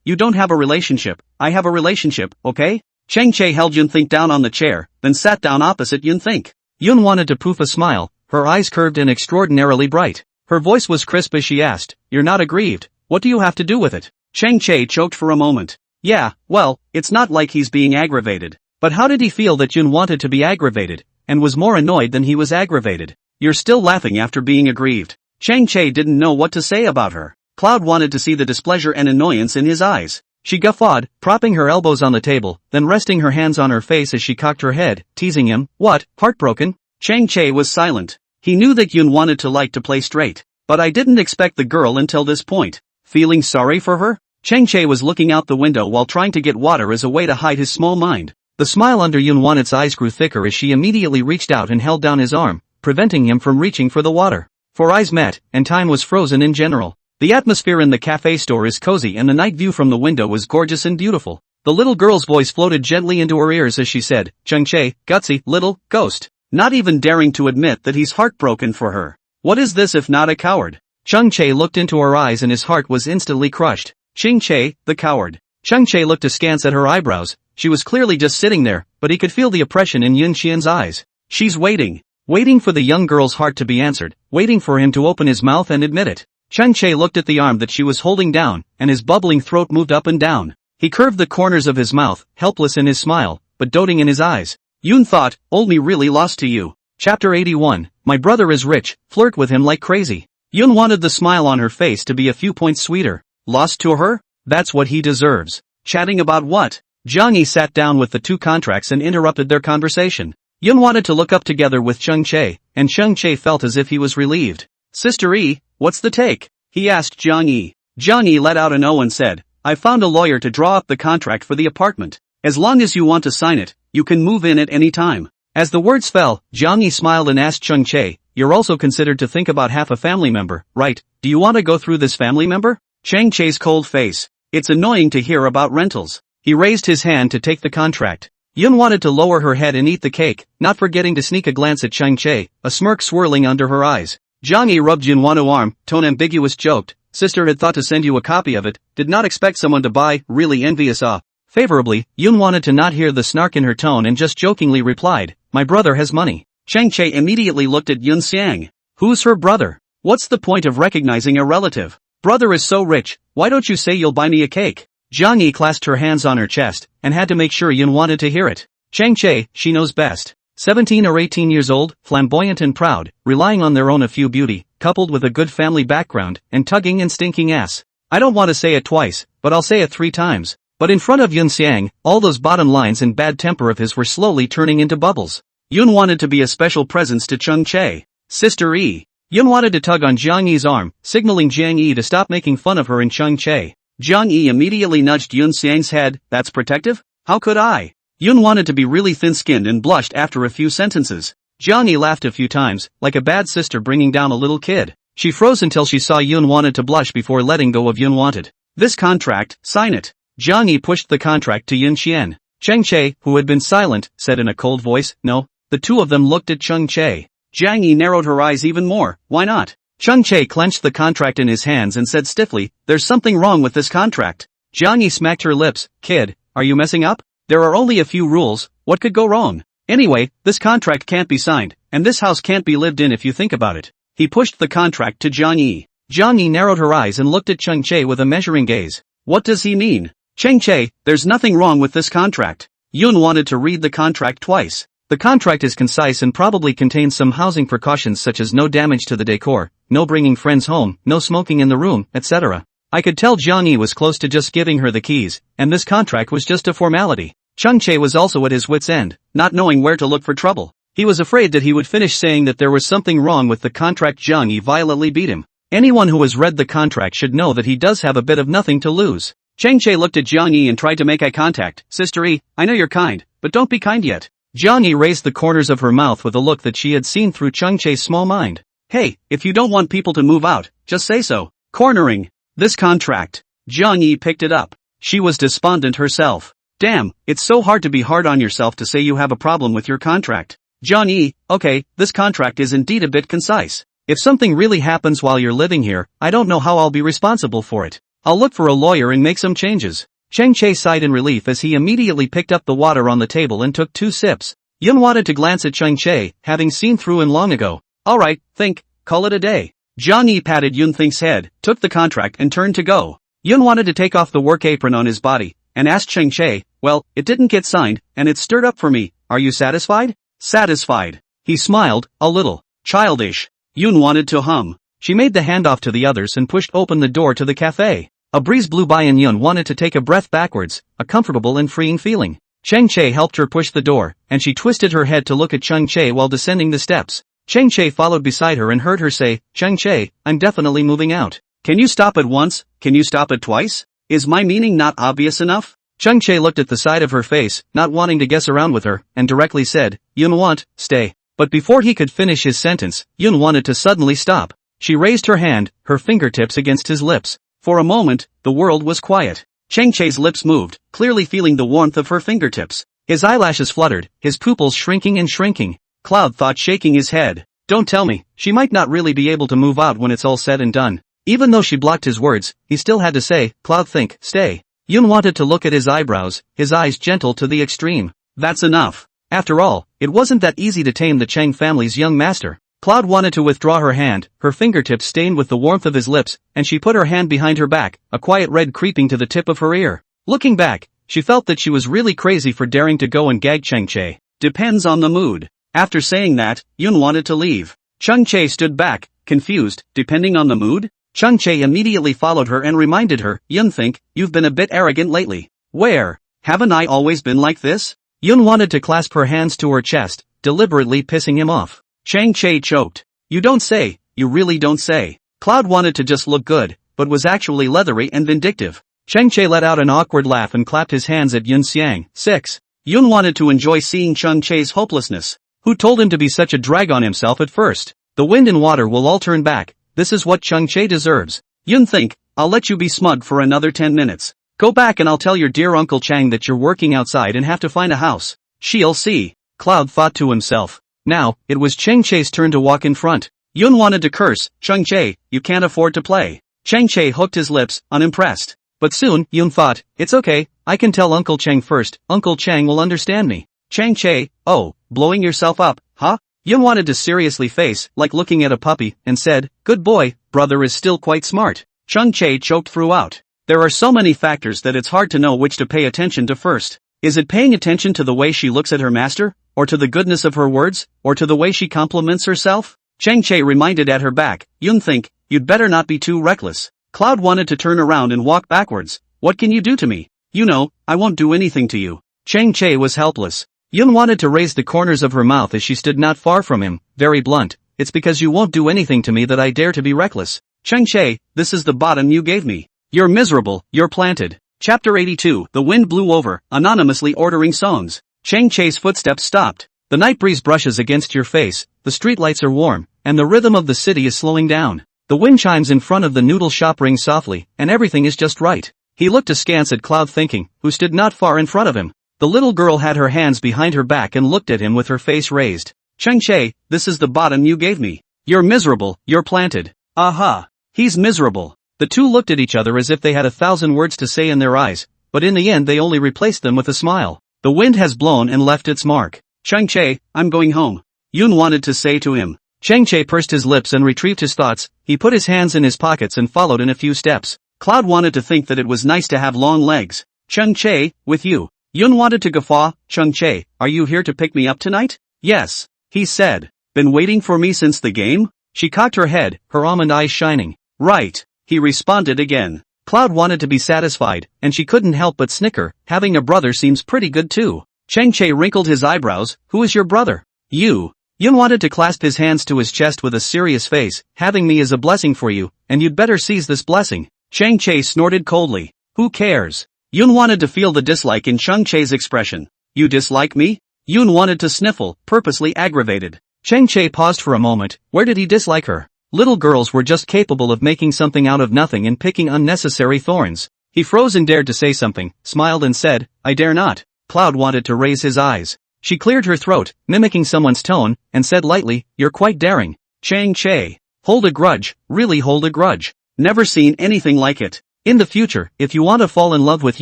You don't have a relationship. I have a relationship, okay? Cheng Che held Yun Think down on the chair, then sat down opposite Yun Think. Yun wanted to poof a smile, her eyes curved and extraordinarily bright. Her voice was crisp as she asked, You're not aggrieved. What do you have to do with it? Cheng Che choked for a moment. Yeah, well, it's not like he's being aggravated. But how did he feel that Yun wanted to be aggravated, and was more annoyed than he was aggravated? You're still laughing after being aggrieved. Cheng Che didn't know what to say about her. Cloud wanted to see the displeasure and annoyance in his eyes. She guffawed, propping her elbows on the table, then resting her hands on her face as she cocked her head, teasing him. What, heartbroken? Cheng Che was silent. He knew that Yun wanted to play straight. But I didn't expect the girl until this point. Feeling sorry for her? Cheng Che was looking out the window while trying to get water as a way to hide his small mind. The smile under Yun Wanted's eyes grew thicker as she immediately reached out and held down his arm, preventing him from reaching for the water. For eyes met, and time was frozen in general. The atmosphere in the cafe store is cozy and the night view from the window was gorgeous and beautiful. The little girl's voice floated gently into her ears as she said, Cheng Che, gutsy, little, ghost. Not even daring to admit that he's heartbroken for her. What is this if not a coward? Cheng Che looked into her eyes and his heart was instantly crushed. Ching-che, the coward. Chang-che looked askance at her eyebrows. She was clearly just sitting there, but he could feel the oppression in Yun Qian's eyes. She's waiting. Waiting for the young girl's heart to be answered, waiting for him to open his mouth and admit it. Chang-che looked at the arm that she was holding down, and his bubbling throat moved up and down. He curved the corners of his mouth, helpless in his smile, but doting in his eyes. Yun thought, only really lost to you. Chapter 81, My brother is rich, flirt with him like crazy. Yun wanted the smile on her face to be a few points sweeter. Lost to her? That's what he deserves. Chatting about what? Zhang Yi sat down with the two contracts and interrupted their conversation. Yun wanted to look up together with Chang-che, and Chang-che felt as if he was relieved. Sister E, what's the take? He asked Zhang Yi. Zhang Yi let out an O and said, I found a lawyer to draw up the contract for the apartment. As long as you want to sign it, you can move in at any time. As the words fell, Zhang Yi smiled and asked Chang-che, you're also considered to think about half a family member, right? Do you want to go through this family member? Chang-che's cold face. It's annoying to hear about rentals. He raised his hand to take the contract. Yun wanted to lower her head and eat the cake, not forgetting to sneak a glance at Chang-che, a smirk swirling under her eyes. Zhang Yi rubbed Yun Wan's arm, tone ambiguous joked, sister had thought to send you a copy of it, did not expect someone to buy, really envious Favorably, Yun wanted to not hear the snark in her tone and just jokingly replied, my brother has money. Chang-che immediately looked at Yun Xiang. Who's her brother? What's the point of recognizing a relative? Brother is so rich, why don't you say you'll buy me a cake? Zhang Yi clasped her hands on her chest, and had to make sure Yun wanted to hear it. Chang-che, she knows best. 17 or 18 years old, flamboyant and proud, relying on their own a few beauty, coupled with a good family background, and tugging and stinking ass. I don't want to say it twice, but I'll say it 3 times. But in front of Yun Xiang, all those bottom lines and bad temper of his were slowly turning into bubbles. Yun wanted to be a special presence to Chang-che. Sister E. Yun wanted to tug on Zhang Yi's arm, signaling Zhang Yi to stop making fun of her and Chang-che. Zhang Yi immediately nudged Yun Xiang's head, that's protective? How could I? Yun wanted to be really thin-skinned and blushed after a few sentences. Zhang Yi laughed a few times, like a bad sister bringing down a little kid. She froze until she saw Yun wanted to blush before letting go of Yun wanted. This contract, sign it. Zhang Yi pushed the contract to Yun Xian. Chang-che, who had been silent, said in a cold voice, no. The two of them looked at Chang-che. Zhang Yi narrowed her eyes even more, why not? Chang-che clenched the contract in his hands and said stiffly, there's something wrong with this contract. Zhang Yi smacked her lips, kid, are you messing up? There are only a few rules, what could go wrong? Anyway, this contract can't be signed, and this house can't be lived in if you think about it. He pushed the contract to Zhang Yi. Zhang Yi narrowed her eyes and looked at Chang-che with a measuring gaze. What does he mean? Chang-che, there's nothing wrong with this contract. Yun wanted to read the contract twice. The contract is concise and probably contains some housing precautions such as no damage to the decor, no bringing friends home, no smoking in the room, etc. I could tell Zhang Yi was close to just giving her the keys, and this contract was just a formality. Chang-che was also at his wit's end, not knowing where to look for trouble. He was afraid that he would finish saying that there was something wrong with the contract. Zhang Yi violently beat him. Anyone who has read the contract should know that he does have a bit of nothing to lose. Chang-che looked at Zhang Yi and tried to make eye contact. Sister E, I know you're kind, but don't be kind yet. Zhang Yi raised the corners of her mouth with a look that she had seen through Chang-che's small mind. Hey, if you don't want people to move out, just say so. Cornering. This contract. Zhang Yi picked it up. She was despondent herself. Damn, it's so hard to be hard on yourself to say you have a problem with your contract. Zhang Yi, okay, this contract is indeed a bit concise. If something really happens while you're living here, I don't know how I'll be responsible for it. I'll look for a lawyer and make some changes. Chang-che sighed in relief as he immediately picked up the water on the table and took 2 sips. Yun wanted to glance at Chang-che, having seen through him long ago. Alright, think, call it a day. Zhang Yi patted Yun Think's head, took the contract and turned to go. Yun wanted to take off the work apron on his body, and asked Chang-che, well, it didn't get signed, and it's stirred up for me, are you satisfied? Satisfied. He smiled, a little. Childish. Yun wanted to hum. She made the handoff to the others and pushed open the door to the cafe. A breeze blew by and Yun wanted to take a breath backwards, a comfortable and freeing feeling. Chang-che helped her push the door, and she twisted her head to look at Chang-che while descending the steps. Chang-che followed beside her and heard her say, Chang-che, I'm definitely moving out. Can you stop it once? Can you stop it twice? Is my meaning not obvious enough? Chang-che looked at the side of her face, not wanting to guess around with her, and directly said, Yun want, stay. But before he could finish his sentence, Yun wanted to suddenly stop. She raised her hand, her fingertips against his lips. For a moment, the world was quiet. Chang-che's lips moved, clearly feeling the warmth of her fingertips. His eyelashes fluttered, his pupils shrinking and shrinking. Cloud thought, shaking his head. Don't tell me, she might not really be able to move out when it's all said and done. Even though she blocked his words, he still had to say, Cloud think, stay. Yun wanted to look at his eyebrows, his eyes gentle to the extreme. That's enough. After all, it wasn't that easy to tame the Chang family's young master. Cloud wanted to withdraw her hand, her fingertips stained with the warmth of his lips, and she put her hand behind her back, a quiet red creeping to the tip of her ear. Looking back, she felt that she was really crazy for daring to go and gag Chang Che. Depends on the mood. After saying that, Yun wanted to leave. Chang Che stood back, confused, depending on the mood? Chang Che immediately followed her and reminded her, Yun think, you've been a bit arrogant lately. Where? Haven't I always been like this? Yun wanted to clasp her hands to her chest, deliberately pissing him off. Chang Che choked. You don't say, you really don't say. Cloud wanted to just look good, but was actually leathery and vindictive. Chang Che let out an awkward laugh and clapped his hands at Yun Xiang. 6. Yun wanted to enjoy seeing Chang Che's hopelessness. Who told him to be such a drag on himself at first? The wind and water will all turn back. This is what Chang Che deserves. Yun think, I'll let you be smug for another 10 minutes. Go back and I'll tell your dear Uncle Chang that you're working outside and have to find a house. She'll see. Cloud thought to himself. Now, it was Chang Che's turn to walk in front. Yun wanted to curse, Chang Che, you can't afford to play. Chang Che hooked his lips, unimpressed. But soon, Yun thought, it's okay, I can tell Uncle Chang first, Uncle Chang will understand me. Chang Che, oh, blowing yourself up, huh? Yun wanted to seriously face, like looking at a puppy, and said, good boy, brother is still quite smart. Chang Che choked throughout. There are so many factors that it's hard to know which to pay attention to first. Is it paying attention to the way she looks at her master? Or to the goodness of her words? Or to the way she compliments herself? Chang Che reminded at her back, Yun think, you'd better not be too reckless. Cloud wanted to turn around and walk backwards. What can you do to me? You know, I won't do anything to you. Chang Che was helpless. Yun wanted to raise the corners of her mouth as she stood not far from him, very blunt. It's because you won't do anything to me that I dare to be reckless. Chang Che, this is the bottom you gave me. You're miserable, you're planted. Chapter 82. The wind blew over, anonymously ordering songs. Chang Che's footsteps stopped. The night breeze brushes against your face, the streetlights are warm, and the rhythm of the city is slowing down. The wind chimes in front of the noodle shop rings softly, and everything is just right. He looked askance at Cloud thinking, who stood not far in front of him. The little girl had her hands behind her back and looked at him with her face raised. Chang Che, this is the bottom you gave me. You're miserable, you're planted. Aha. He's miserable. The two looked at each other as if they had 1,000 words to say in their eyes, but in the end they only replaced them with a smile. The wind has blown and left its mark. Chang Che, I'm going home. Yun wanted to say to him. Chang Che pursed his lips and retrieved his thoughts. He put his hands in his pockets and followed in a few steps. Cloud wanted to think that it was nice to have long legs. Chang Che, with you. Yun wanted to guffaw. Chang Che, are you here to pick me up tonight? Yes, he said. Been waiting for me since the game? She cocked her head, her almond eyes shining. Right, he responded again. Cloud wanted to be satisfied, and she couldn't help but snicker. Having a brother seems pretty good too. Chang Che wrinkled his eyebrows. Who is your brother? You. Yun wanted to clasp his hands to his chest with a serious face. Having me is a blessing for you, and you'd better seize this blessing. Chang Che snorted coldly. Who cares? Yun wanted to feel the dislike in Chang Che's expression. You dislike me? Yun wanted to sniffle, purposely aggravated. Chang Che paused for a moment. Where did he dislike her? Little girls were just capable of making something out of nothing and picking unnecessary thorns. He froze and dared to say something, smiled and said, I dare not. Cloud wanted to raise his eyes. She cleared her throat, mimicking someone's tone, and said lightly, you're quite daring. Chang Che. Hold a grudge, really hold a grudge. Never seen anything like it. In the future, if you want to fall in love with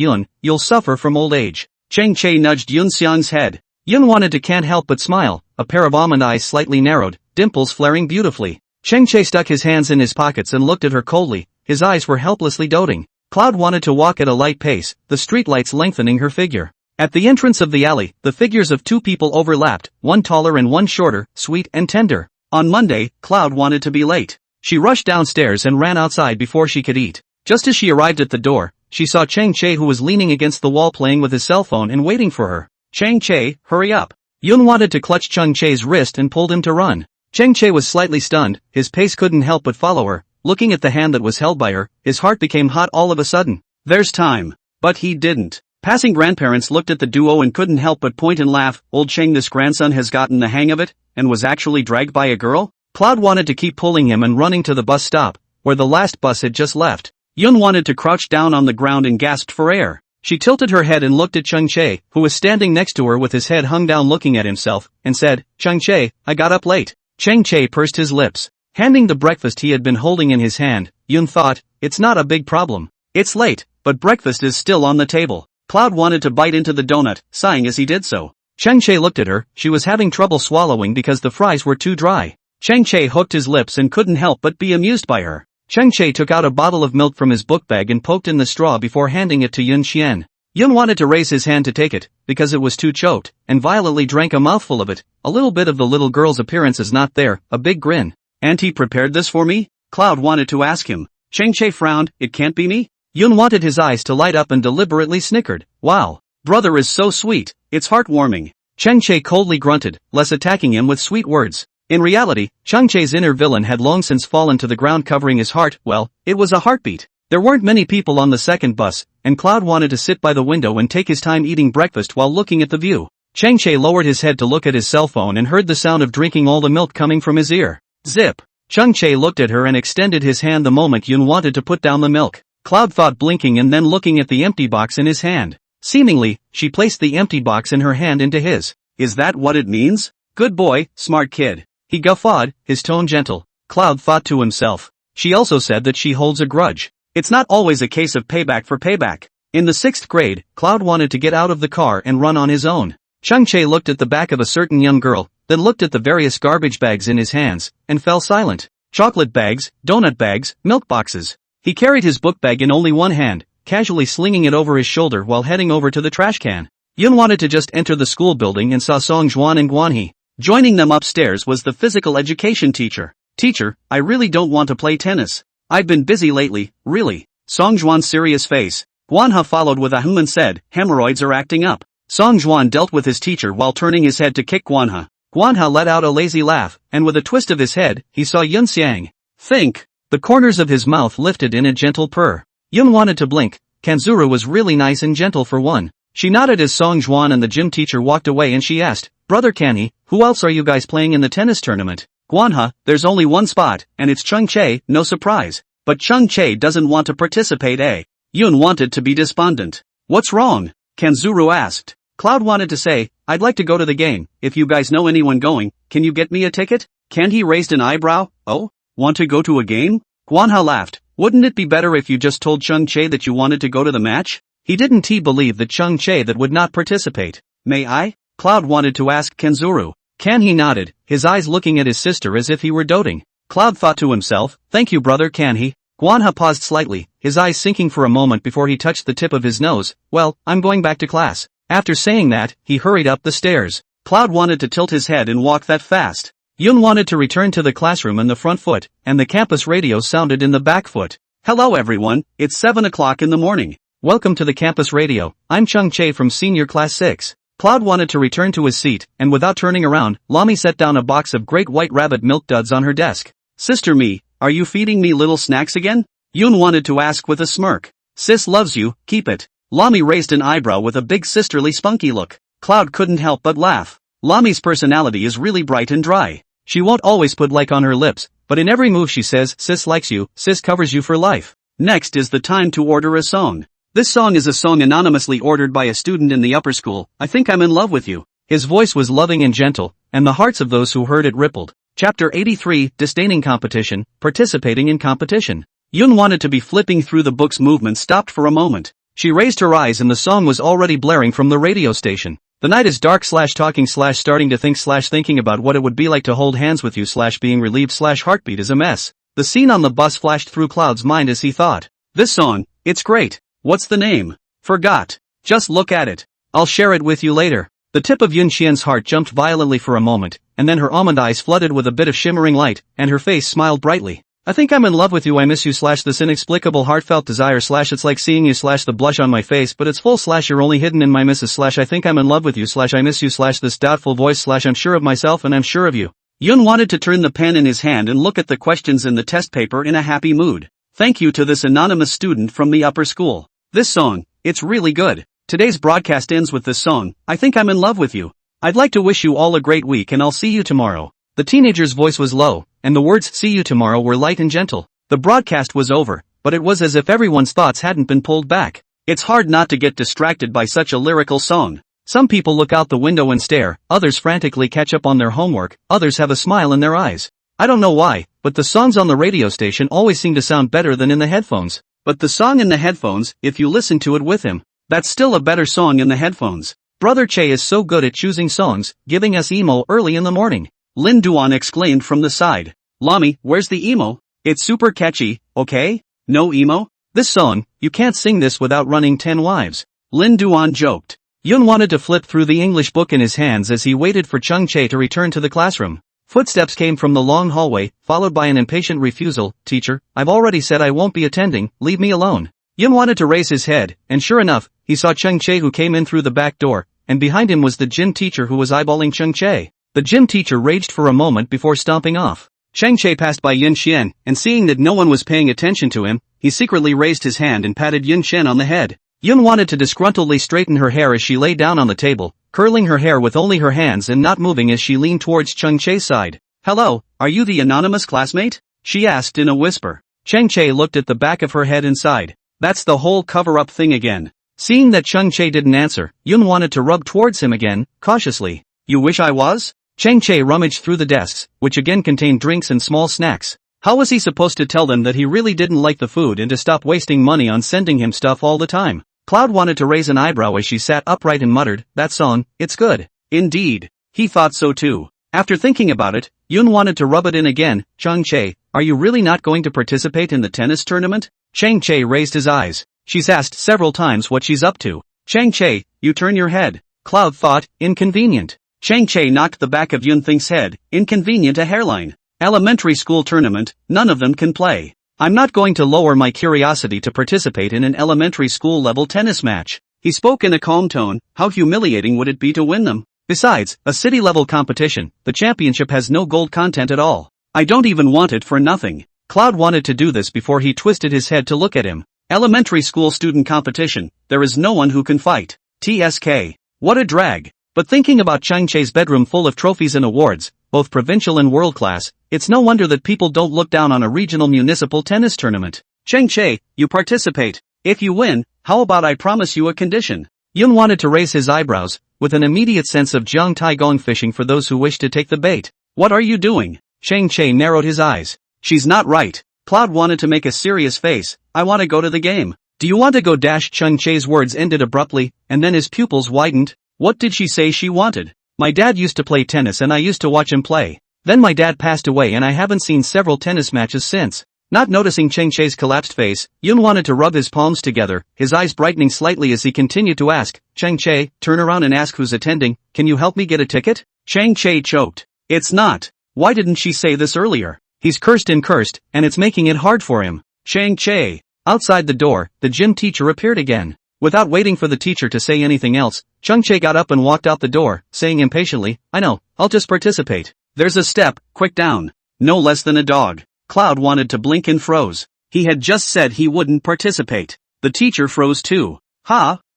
Yun, you'll suffer from old age. Chang Che nudged Yun Xiang's head. Yun wanted to can't help but smile, a pair of almond eyes slightly narrowed, dimples flaring beautifully. Chang Che stuck his hands in his pockets and looked at her coldly, his eyes were helplessly doting. Cloud wanted to walk at a light pace, the streetlights lengthening her figure. At the entrance of the alley, the figures of two people overlapped, one taller and one shorter, sweet and tender. On Monday, Cloud wanted to be late. She rushed downstairs and ran outside before she could eat. Just as she arrived at the door, she saw Chang Che who was leaning against the wall playing with his cell phone and waiting for her. Chang Che, hurry up. Yun wanted to clutch Chang Che's wrist and pulled him to run. Chang Che was slightly stunned, his pace couldn't help but follow her. Looking at the hand that was held by her, his heart became hot all of a sudden. There's time. But he didn't. Passing grandparents looked at the duo and couldn't help but point and laugh. Old Chang, this grandson has gotten the hang of it, and was actually dragged by a girl? Cloud wanted to keep pulling him and running to the bus stop, where the last bus had just left. Yun wanted to crouch down on the ground and gasped for air. She tilted her head and looked at Chang Che, who was standing next to her with his head hung down looking at himself, and said, Chang Che, I got up late. Chang Che pursed his lips. Handing the breakfast he had been holding in his hand, Yun thought, it's not a big problem. It's late, but breakfast is still on the table. Cloud wanted to bite into the donut, sighing as he did so. Changche looked at her, she was having trouble swallowing because the fries were too dry. Changche hooked his lips and couldn't help but be amused by her. Changche took out a bottle of milk from his book bag and poked in the straw before handing it to Yun Xian. Yun wanted to raise his hand to take it, because it was too choked, and violently drank a mouthful of it. A little bit of the little girl's appearance is not there, a big grin. Auntie prepared this for me? Cloud wanted to ask him. Changche frowned, it can't be me? Yun wanted his eyes to light up and deliberately snickered. Wow. Brother is so sweet, it's heartwarming. Changche coldly grunted, less attacking him with sweet words. In reality, Changche's inner villain had long since fallen to the ground covering his heart, well, it was a heartbeat. There weren't many people on the second bus, and Cloud wanted to sit by the window and take his time eating breakfast while looking at the view. Changche lowered his head to look at his cell phone and heard the sound of drinking all the milk coming from his ear. Zip. Changche looked at her and extended his hand the moment Yun wanted to put down the milk. Cloud thought blinking and then looking at the empty box in his hand. Seemingly, she placed the empty box in her hand into his. Is that what it means? Good boy, smart kid. He guffawed, his tone gentle. Cloud thought to himself. She also said that she holds a grudge. It's not always a case of payback for payback. In the 6th grade, Cloud wanted to get out of the car and run on his own. Changche looked at the back of a certain young girl, then looked at the various garbage bags in his hands, and fell silent. Chocolate bags, donut bags, milk boxes. He carried his book bag in only one hand, casually slinging it over his shoulder while heading over to the trash can. Yun wanted to just enter the school building and saw Song Juan and Guanhe. Joining them upstairs was the physical education teacher. Teacher, I really don't want to play tennis. I've been busy lately, really. Song Juan's serious face. Guanhe followed with a and said, hemorrhoids are acting up. Song Juan dealt with his teacher while turning his head to kick Guanhe. Guanhe let out a lazy laugh, and with a twist of his head, he saw Yun Xiang. Think. The corners of his mouth lifted in a gentle purr. Yun wanted to blink. Kanzuru was really nice and gentle for one. She nodded as Song Juan and the gym teacher walked away and she asked, Brother Kanhe, who else are you guys playing in the tennis tournament? Guanhe, there's only one spot, and it's Changche, no surprise. But Changche doesn't want to participate, eh? Yun wanted to be despondent. What's wrong? Kanzuru asked. Cloud wanted to say, I'd like to go to the game, if you guys know anyone going, can you get me a ticket? Kanhe raised an eyebrow, oh? Want to go to a game? Guanhe laughed, wouldn't it be better if you just told Changche that you wanted to go to the match? He didn't believe that Changche that would not participate. May I? Cloud wanted to ask Kanzuru. Kanhe nodded, his eyes looking at his sister as if he were doting. Cloud thought to himself, thank you brother Kanhe. Guanhe paused slightly, his eyes sinking for a moment before he touched the tip of his nose. Well, I'm going back to class. After saying that, he hurried up the stairs. Cloud wanted to tilt his head and walk that fast. Yun wanted to return to the classroom in the front foot, and the campus radio sounded in the back foot. Hello everyone, it's 7 o'clock in the morning. Welcome to the campus radio, I'm Changche from senior class 6. Cloud wanted to return to his seat, and without turning around, Lami set down a box of great white rabbit milk duds on her desk. Sister me, are you feeding me little snacks again? Yun wanted to ask with a smirk. Sis loves you, keep it. Lami raised an eyebrow with a big sisterly spunky look. Cloud couldn't help but laugh. Lami's personality is really bright and dry. She won't always put like on her lips, but in every move she says, sis likes you, sis covers you for life. Next is the time to order a song. This song is a song anonymously ordered by a student in the upper school. I think I'm in love with you. His voice was loving and gentle, and the hearts of those who heard it rippled. Chapter 83, Disdaining Competition, Participating in Competition. Yun wanted to be flipping through the book's movement stopped for a moment. She raised her eyes and the song was already blaring from the radio station. The night is dark /talking /starting to think /thinking about what it would be like to hold hands with you /being relieved /heartbeat is a mess. The scene on the bus flashed through Cloud's mind as he thought. This song, it's great. What's the name? Forgot. Just look at it. I'll share it with you later. The tip of Yun Xian's heart jumped violently for a moment, and then her almond eyes flooded with a bit of shimmering light, and her face smiled brightly. I think I'm in love with you, I miss you this inexplicable heartfelt desire it's like seeing you the blush on my face but it's full you're only hidden in my misses I think I'm in love with you I miss you this doubtful voice I'm sure of myself and I'm sure of you. Yun wanted to turn the pen in his hand and look at the questions in the test paper in a happy mood. Thank you to this anonymous student from the upper school. This song, it's really good. Today's broadcast ends with this song, I think I'm in love with you. I'd like to wish you all a great week and I'll see you tomorrow. The teenager's voice was low, and the words see you tomorrow were light and gentle. The broadcast was over, but it was as if everyone's thoughts hadn't been pulled back. It's hard not to get distracted by such a lyrical song. Some people look out the window and stare, others frantically catch up on their homework, others have a smile in their eyes. I don't know why, but the songs on the radio station always seem to sound better than in the headphones. But the song in the headphones, if you listen to it with him, that's still a better song in the headphones. Brother Che is so good at choosing songs, giving us emo early in the morning. Lin Duan exclaimed from the side. Lami, where's the emo? It's super catchy, okay? No emo? This song, you can't sing this without running 10 wives. Lin Duan joked. Yun wanted to flip through the English book in his hands as he waited for Chung Che to return to the classroom. Footsteps came from the long hallway, followed by an impatient refusal. Teacher, I've already said I won't be attending, leave me alone. Yun wanted to raise his head, and sure enough, he saw Chung Che who came in through the back door, and behind him was the gym teacher who was eyeballing Chung Che. The gym teacher raged for a moment before stomping off. Chung Che passed by Yun Xian, and seeing that no one was paying attention to him, he secretly raised his hand and patted Yun Xian on the head. Yun wanted to disgruntledly straighten her hair as she lay down on the table, curling her hair with only her hands and not moving as she leaned towards Chung Che's side. Hello, are you the anonymous classmate? She asked in a whisper. Chung Che looked at the back of her head and sighed. That's the whole cover-up thing again. Seeing that Chung Che didn't answer, Yun wanted to rub towards him again, cautiously. You wish I was? Chung Che rummaged through the desks, which again contained drinks and small snacks. How was he supposed to tell them that he really didn't like the food and to stop wasting money on sending him stuff all the time? Cloud wanted to raise an eyebrow as she sat upright and muttered, that song, it's good. Indeed. He thought so too. After thinking about it, Yun wanted to rub it in again. Chung Che, are you really not going to participate in the tennis tournament? Chung Che raised his eyes. She's asked several times what she's up to. Chung Che, you turn your head. Cloud thought, inconvenient. Chung Che knocked the back of Yun Thing's head, inconvenient a hairline. Elementary school tournament, none of them can play. I'm not going to lower my curiosity to participate in an elementary school level tennis match. He spoke in a calm tone. How humiliating would it be to win them? Besides, a city level competition, the championship has no gold content at all. I don't even want it for nothing. Cloud wanted to do this before he twisted his head to look at him. Elementary school student competition, there is no one who can fight. TSK. What a drag. But thinking about Chung Che's bedroom full of trophies and awards, both provincial and world class, it's no wonder that people don't look down on a regional municipal tennis tournament. Chung Che, you participate. If you win, how about I promise you a condition? Yun wanted to raise his eyebrows, with an immediate sense of Jiang Tai going fishing for those who wish to take the bait. What are you doing? Chung Che narrowed his eyes. She's not right. Cloud wanted to make a serious face. I want to go to the game. Do you want to go? Chung Che's words ended abruptly, and then his pupils widened. What did she say she wanted? My dad used to play tennis and I used to watch him play. Then my dad passed away and I haven't seen several tennis matches since. Not noticing Chung Che's collapsed face, Yun wanted to rub his palms together, his eyes brightening slightly as he continued to ask, Chung Che, turn around and ask who's attending, can you help me get a ticket? Chung Che choked. It's not. Why didn't she say this earlier? He's cursed, and it's making it hard for him. Chung Che. Outside the door, the gym teacher appeared again. Without waiting for the teacher to say anything else, Chung Che got up and walked out the door, saying impatiently, I know, I'll just participate. There's a step, quick down. No less than a dog. Cloud wanted to blink and froze. He had just said he wouldn't participate. The teacher froze too.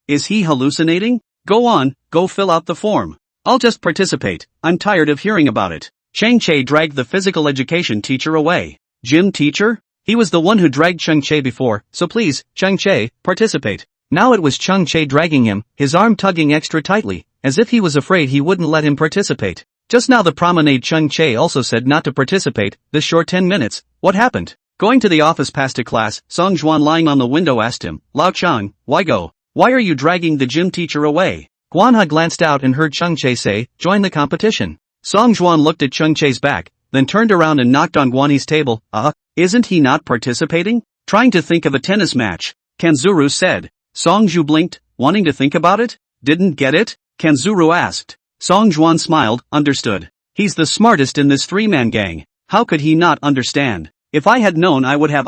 Is he hallucinating? Go on, go fill out the form. I'll just participate, I'm tired of hearing about it. Chung Che dragged the physical education teacher away. Gym teacher? He was the one who dragged Chung Che before, so please, Chung Che, participate. Now it was Chung Che dragging him, his arm tugging extra tightly, as if he was afraid he wouldn't let him participate. Just now the promenade. Chung Che also said not to participate, this short 10 minutes, what happened? Going to the office past a class, Song Juan lying on the window asked him, Lao Chang, why go? Why are you dragging the gym teacher away? Guanha glanced out and heard Chung Che say, join the competition. Song Juan looked at Chung Che's back, then turned around and knocked on Guanhi's table. Isn't he not participating? Trying to think of a tennis match. Kanzuru said. Song Ju blinked, wanting to think about it? Didn't get it? Kanzuru asked. Song Juan smiled, understood. He's the smartest in this three-man gang. How could he not understand? If I had known I would have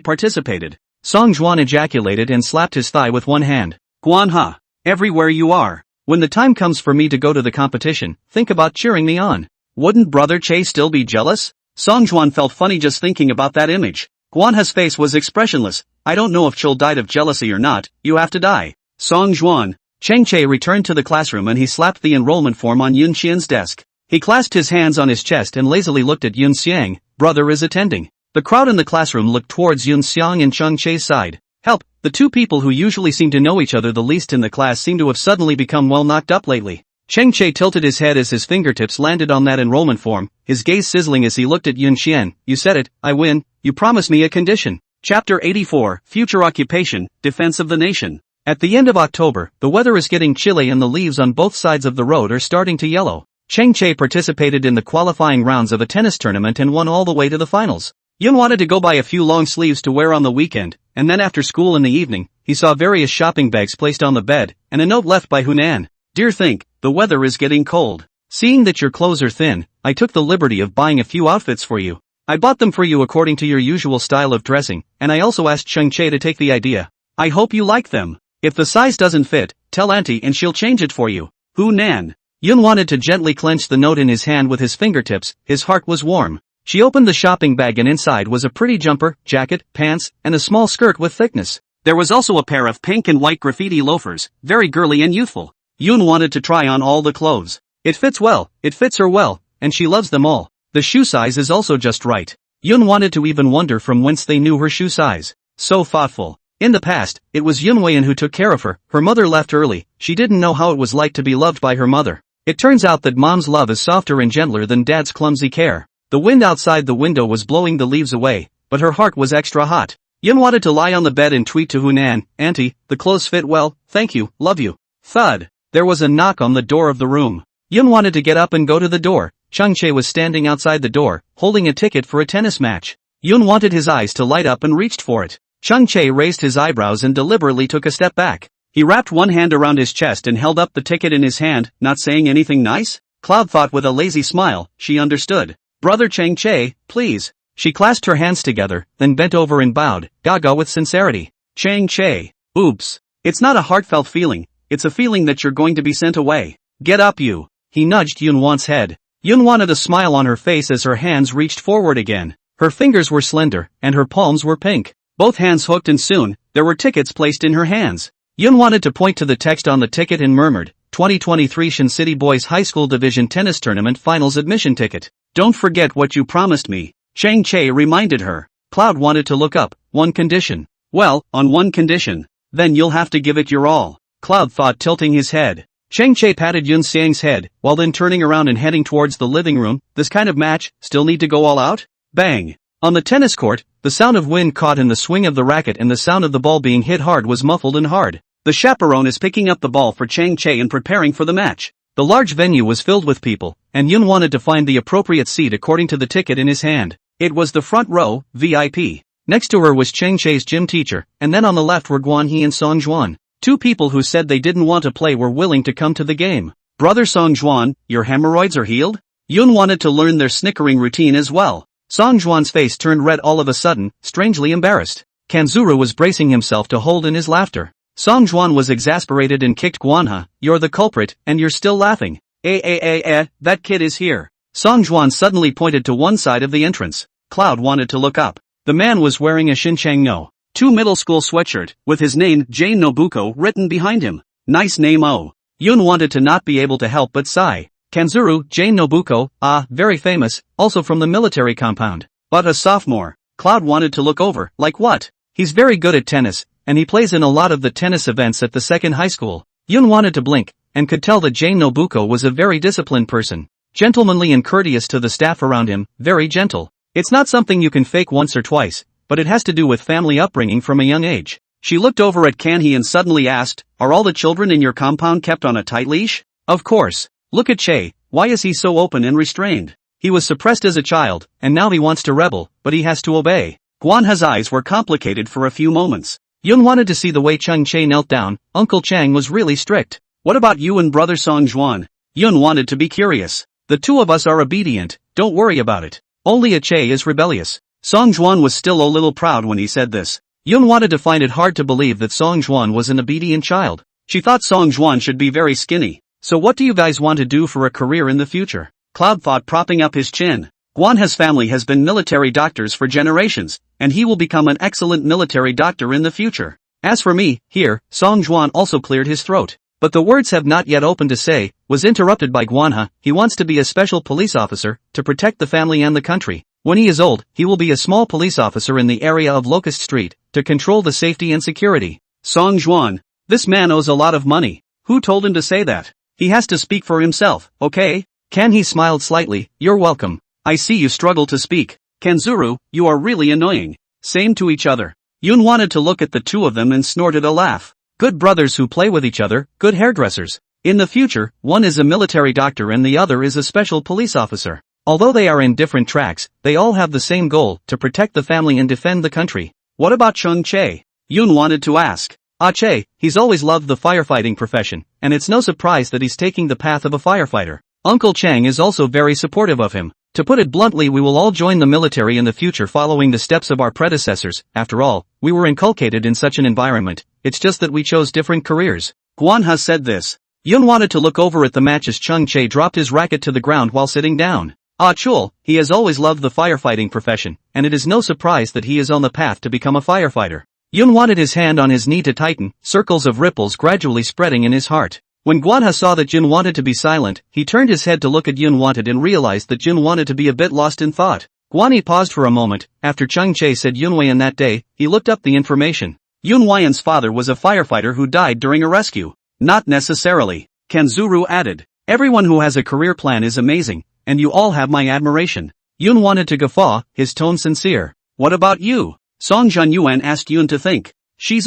participated. Song Juan ejaculated and slapped his thigh with one hand. Guanha, everywhere you are. When the time comes for me to go to the competition, think about cheering me on. Wouldn't Brother Che still be jealous? Song Juan felt funny just thinking about that image. Guanha's face was expressionless. I don't know if Chul died of jealousy or not, you have to die. Song Juan. Chung Che returned to the classroom and he slapped the enrollment form on Yun Xian's desk. He clasped his hands on his chest and lazily looked at Yun Xiang. Brother is attending. The crowd in the classroom looked towards Yun Xiang and Chung Che's side. Help, the two people who usually seem to know each other the least in the class seem to have suddenly become well knocked up lately. Cheng Che tilted his head as his fingertips landed on that enrollment form, his gaze sizzling as he looked at Yun Xian. You said it, I win, you promised me a condition. Chapter 84, Future Occupation, Defense of the Nation. At the end of October, the weather is getting chilly and the leaves on both sides of the road are starting to yellow. Cheng Che participated in the qualifying rounds of a tennis tournament and won all the way to the finals. Yun wanted to go buy a few long sleeves to wear on the weekend, and then after school in the evening, he saw various shopping bags placed on the bed, and a note left by Hunan. Dear Think, the weather is getting cold. Seeing that your clothes are thin, I took the liberty of buying a few outfits for you. I bought them for you according to your usual style of dressing, and I also asked Cheng Che to take the idea. I hope you like them. If the size doesn't fit, tell Auntie and she'll change it for you. Hunan. Yun wanted to gently clench the note in his hand with his fingertips, his heart was warm. She opened the shopping bag and inside was a pretty jumper, jacket, pants, and a small skirt with thickness. There was also a pair of pink and white graffiti loafers, very girly and youthful. Yun wanted to try on all the clothes. It fits well, it fits her well, and she loves them all. The shoe size is also just right. Yun wanted to even wonder from whence they knew her shoe size. So thoughtful. In the past, it was Yun Weian who took care of her. Her mother left early. She didn't know how it was like to be loved by her mother. It turns out that mom's love is softer and gentler than dad's clumsy care. The wind outside the window was blowing the leaves away, but her heart was extra hot. Yun wanted to lie on the bed and tweet to Hunan, Auntie, the clothes fit well, thank you, love you. Thud. There was a knock on the door of the room. Yun wanted to get up and go to the door. Cheng Che was standing outside the door, holding a ticket for a tennis match. Yun wanted his eyes to light up and reached for it. Cheng Che raised his eyebrows and deliberately took a step back. He wrapped one hand around his chest and held up the ticket in his hand, not saying anything nice? Cloud thought with a lazy smile, she understood. Brother Cheng Che, please. She clasped her hands together, then bent over and bowed, gaga with sincerity. Cheng Che. Oops. It's not a heartfelt feeling, it's a feeling that you're going to be sent away. Get up you. He nudged Yun Wan's head. Yun wanted a smile on her face as her hands reached forward again. Her fingers were slender, and her palms were pink. Both hands hooked and soon, there were tickets placed in her hands. Yun wanted to point to the text on the ticket and murmured, 2023 Shin City Boys High School Division Tennis Tournament Finals Admission Ticket. Don't forget what you promised me. Cheng Che reminded her. Cloud wanted to look up, one condition. Well, on one condition. Then you'll have to give it your all. Cloud thought, tilting his head. Cheng Che patted Yun Xiang's head, while then turning around and heading towards the living room. This kind of match, still need to go all out? Bang. On the tennis court, the sound of wind caught in the swing of the racket and the sound of the ball being hit hard was muffled and hard. The chaperone is picking up the ball for Cheng Che and preparing for the match. The large venue was filled with people, and Yun wanted to find the appropriate seat according to the ticket in his hand. It was the front row, VIP. Next to her was Cheng Che's gym teacher, and then on the left were Guan He and Song Juan. Two people who said they didn't want to play were willing to come to the game. Brother Song Juan, your hemorrhoids are healed? Yun wanted to learn their snickering routine as well. Song Juan's face turned red all of a sudden, strangely embarrassed. Kanzuru was bracing himself to hold in his laughter. Song Juan was exasperated and kicked Guanha, you're the culprit, and you're still laughing. That kid is here. Song Juan suddenly pointed to one side of the entrance. Cloud wanted to look up. The man was wearing a Shinchang No. 2 middle school sweatshirt, with his name, Jane Nobuko, written behind him. Nice name oh. Yun wanted to not be able to help but sigh. Kanzuru, Jane Nobuko, very famous, also from the military compound. But a sophomore. Cloud wanted to look over, like what? He's very good at tennis, and he plays in a lot of the tennis events at the second high school. Yun wanted to blink, and could tell that Jane Nobuko was a very disciplined person. Gentlemanly and courteous to the staff around him, very gentle. It's not something you can fake once or twice, but it has to do with family upbringing from a young age. She looked over at Kanhee and suddenly asked, are all the children in your compound kept on a tight leash? Of course. Look at Che, why is he so open and restrained? He was suppressed as a child, and now he wants to rebel, but he has to obey. Guanha's eyes were complicated for a few moments. Yun wanted to see the way Cheng Che knelt down. Uncle Chang was really strict. What about you and brother Song Juan? Yun wanted to be curious. The two of us are obedient, don't worry about it. Only Che is rebellious. Song Juan was still a little proud when he said this. Yun wanted to find it hard to believe that Song Juan was an obedient child. She thought Song Juan should be very skinny. So what do you guys want to do for a career in the future? Cloud thought, propping up his chin. Guanha's family has been military doctors for generations, and he will become an excellent military doctor in the future. As for me, here, Song Juan also cleared his throat. But the words have not yet opened to say, was interrupted by Guanha. He wants to be a special police officer, to protect the family and the country. When he is old, he will be a small police officer in the area of Locust Street, to control the safety and security. Song Juan. This man owes a lot of money. Who told him to say that? He has to speak for himself, okay? Kan he smiled slightly. You're welcome. I see you struggle to speak. Kanzuru, you are really annoying. Same to each other. Yoon wanted to look at the two of them and snorted a laugh. Good brothers who play with each other, good hairdressers. In the future, one is a military doctor and the other is a special police officer. Although they are in different tracks, they all have the same goal, to protect the family and defend the country. What about Chung Chae? Yoon wanted to ask. Chae, he's always loved the firefighting profession, and it's no surprise that he's taking the path of a firefighter. Uncle Chang is also very supportive of him. To put it bluntly, we will all join the military in the future following the steps of our predecessors. After all, we were inculcated in such an environment, it's just that we chose different careers. Gwanha said this. Yoon wanted to look over at the match as Chung Chae dropped his racket to the ground while sitting down. Chul, he has always loved the firefighting profession, and it is no surprise that he is on the path to become a firefighter. Yoon wanted his hand on his knee to tighten, circles of ripples gradually spreading in his heart. When Gwanha saw that Jin wanted to be silent, he turned his head to look at Yoon wanted and realized that Jin wanted to be a bit lost in thought. Gwanhi paused for a moment. After Chung Chae said Yoonwayan that day, he looked up the information. Yoonwayan's father was a firefighter who died during a rescue. Not necessarily. Kanzuru added. Everyone who has a career plan is amazing, and you all have my admiration. Yoon wanted to guffaw, his tone sincere. What about you? Song Junyuan asked Yoon to think. She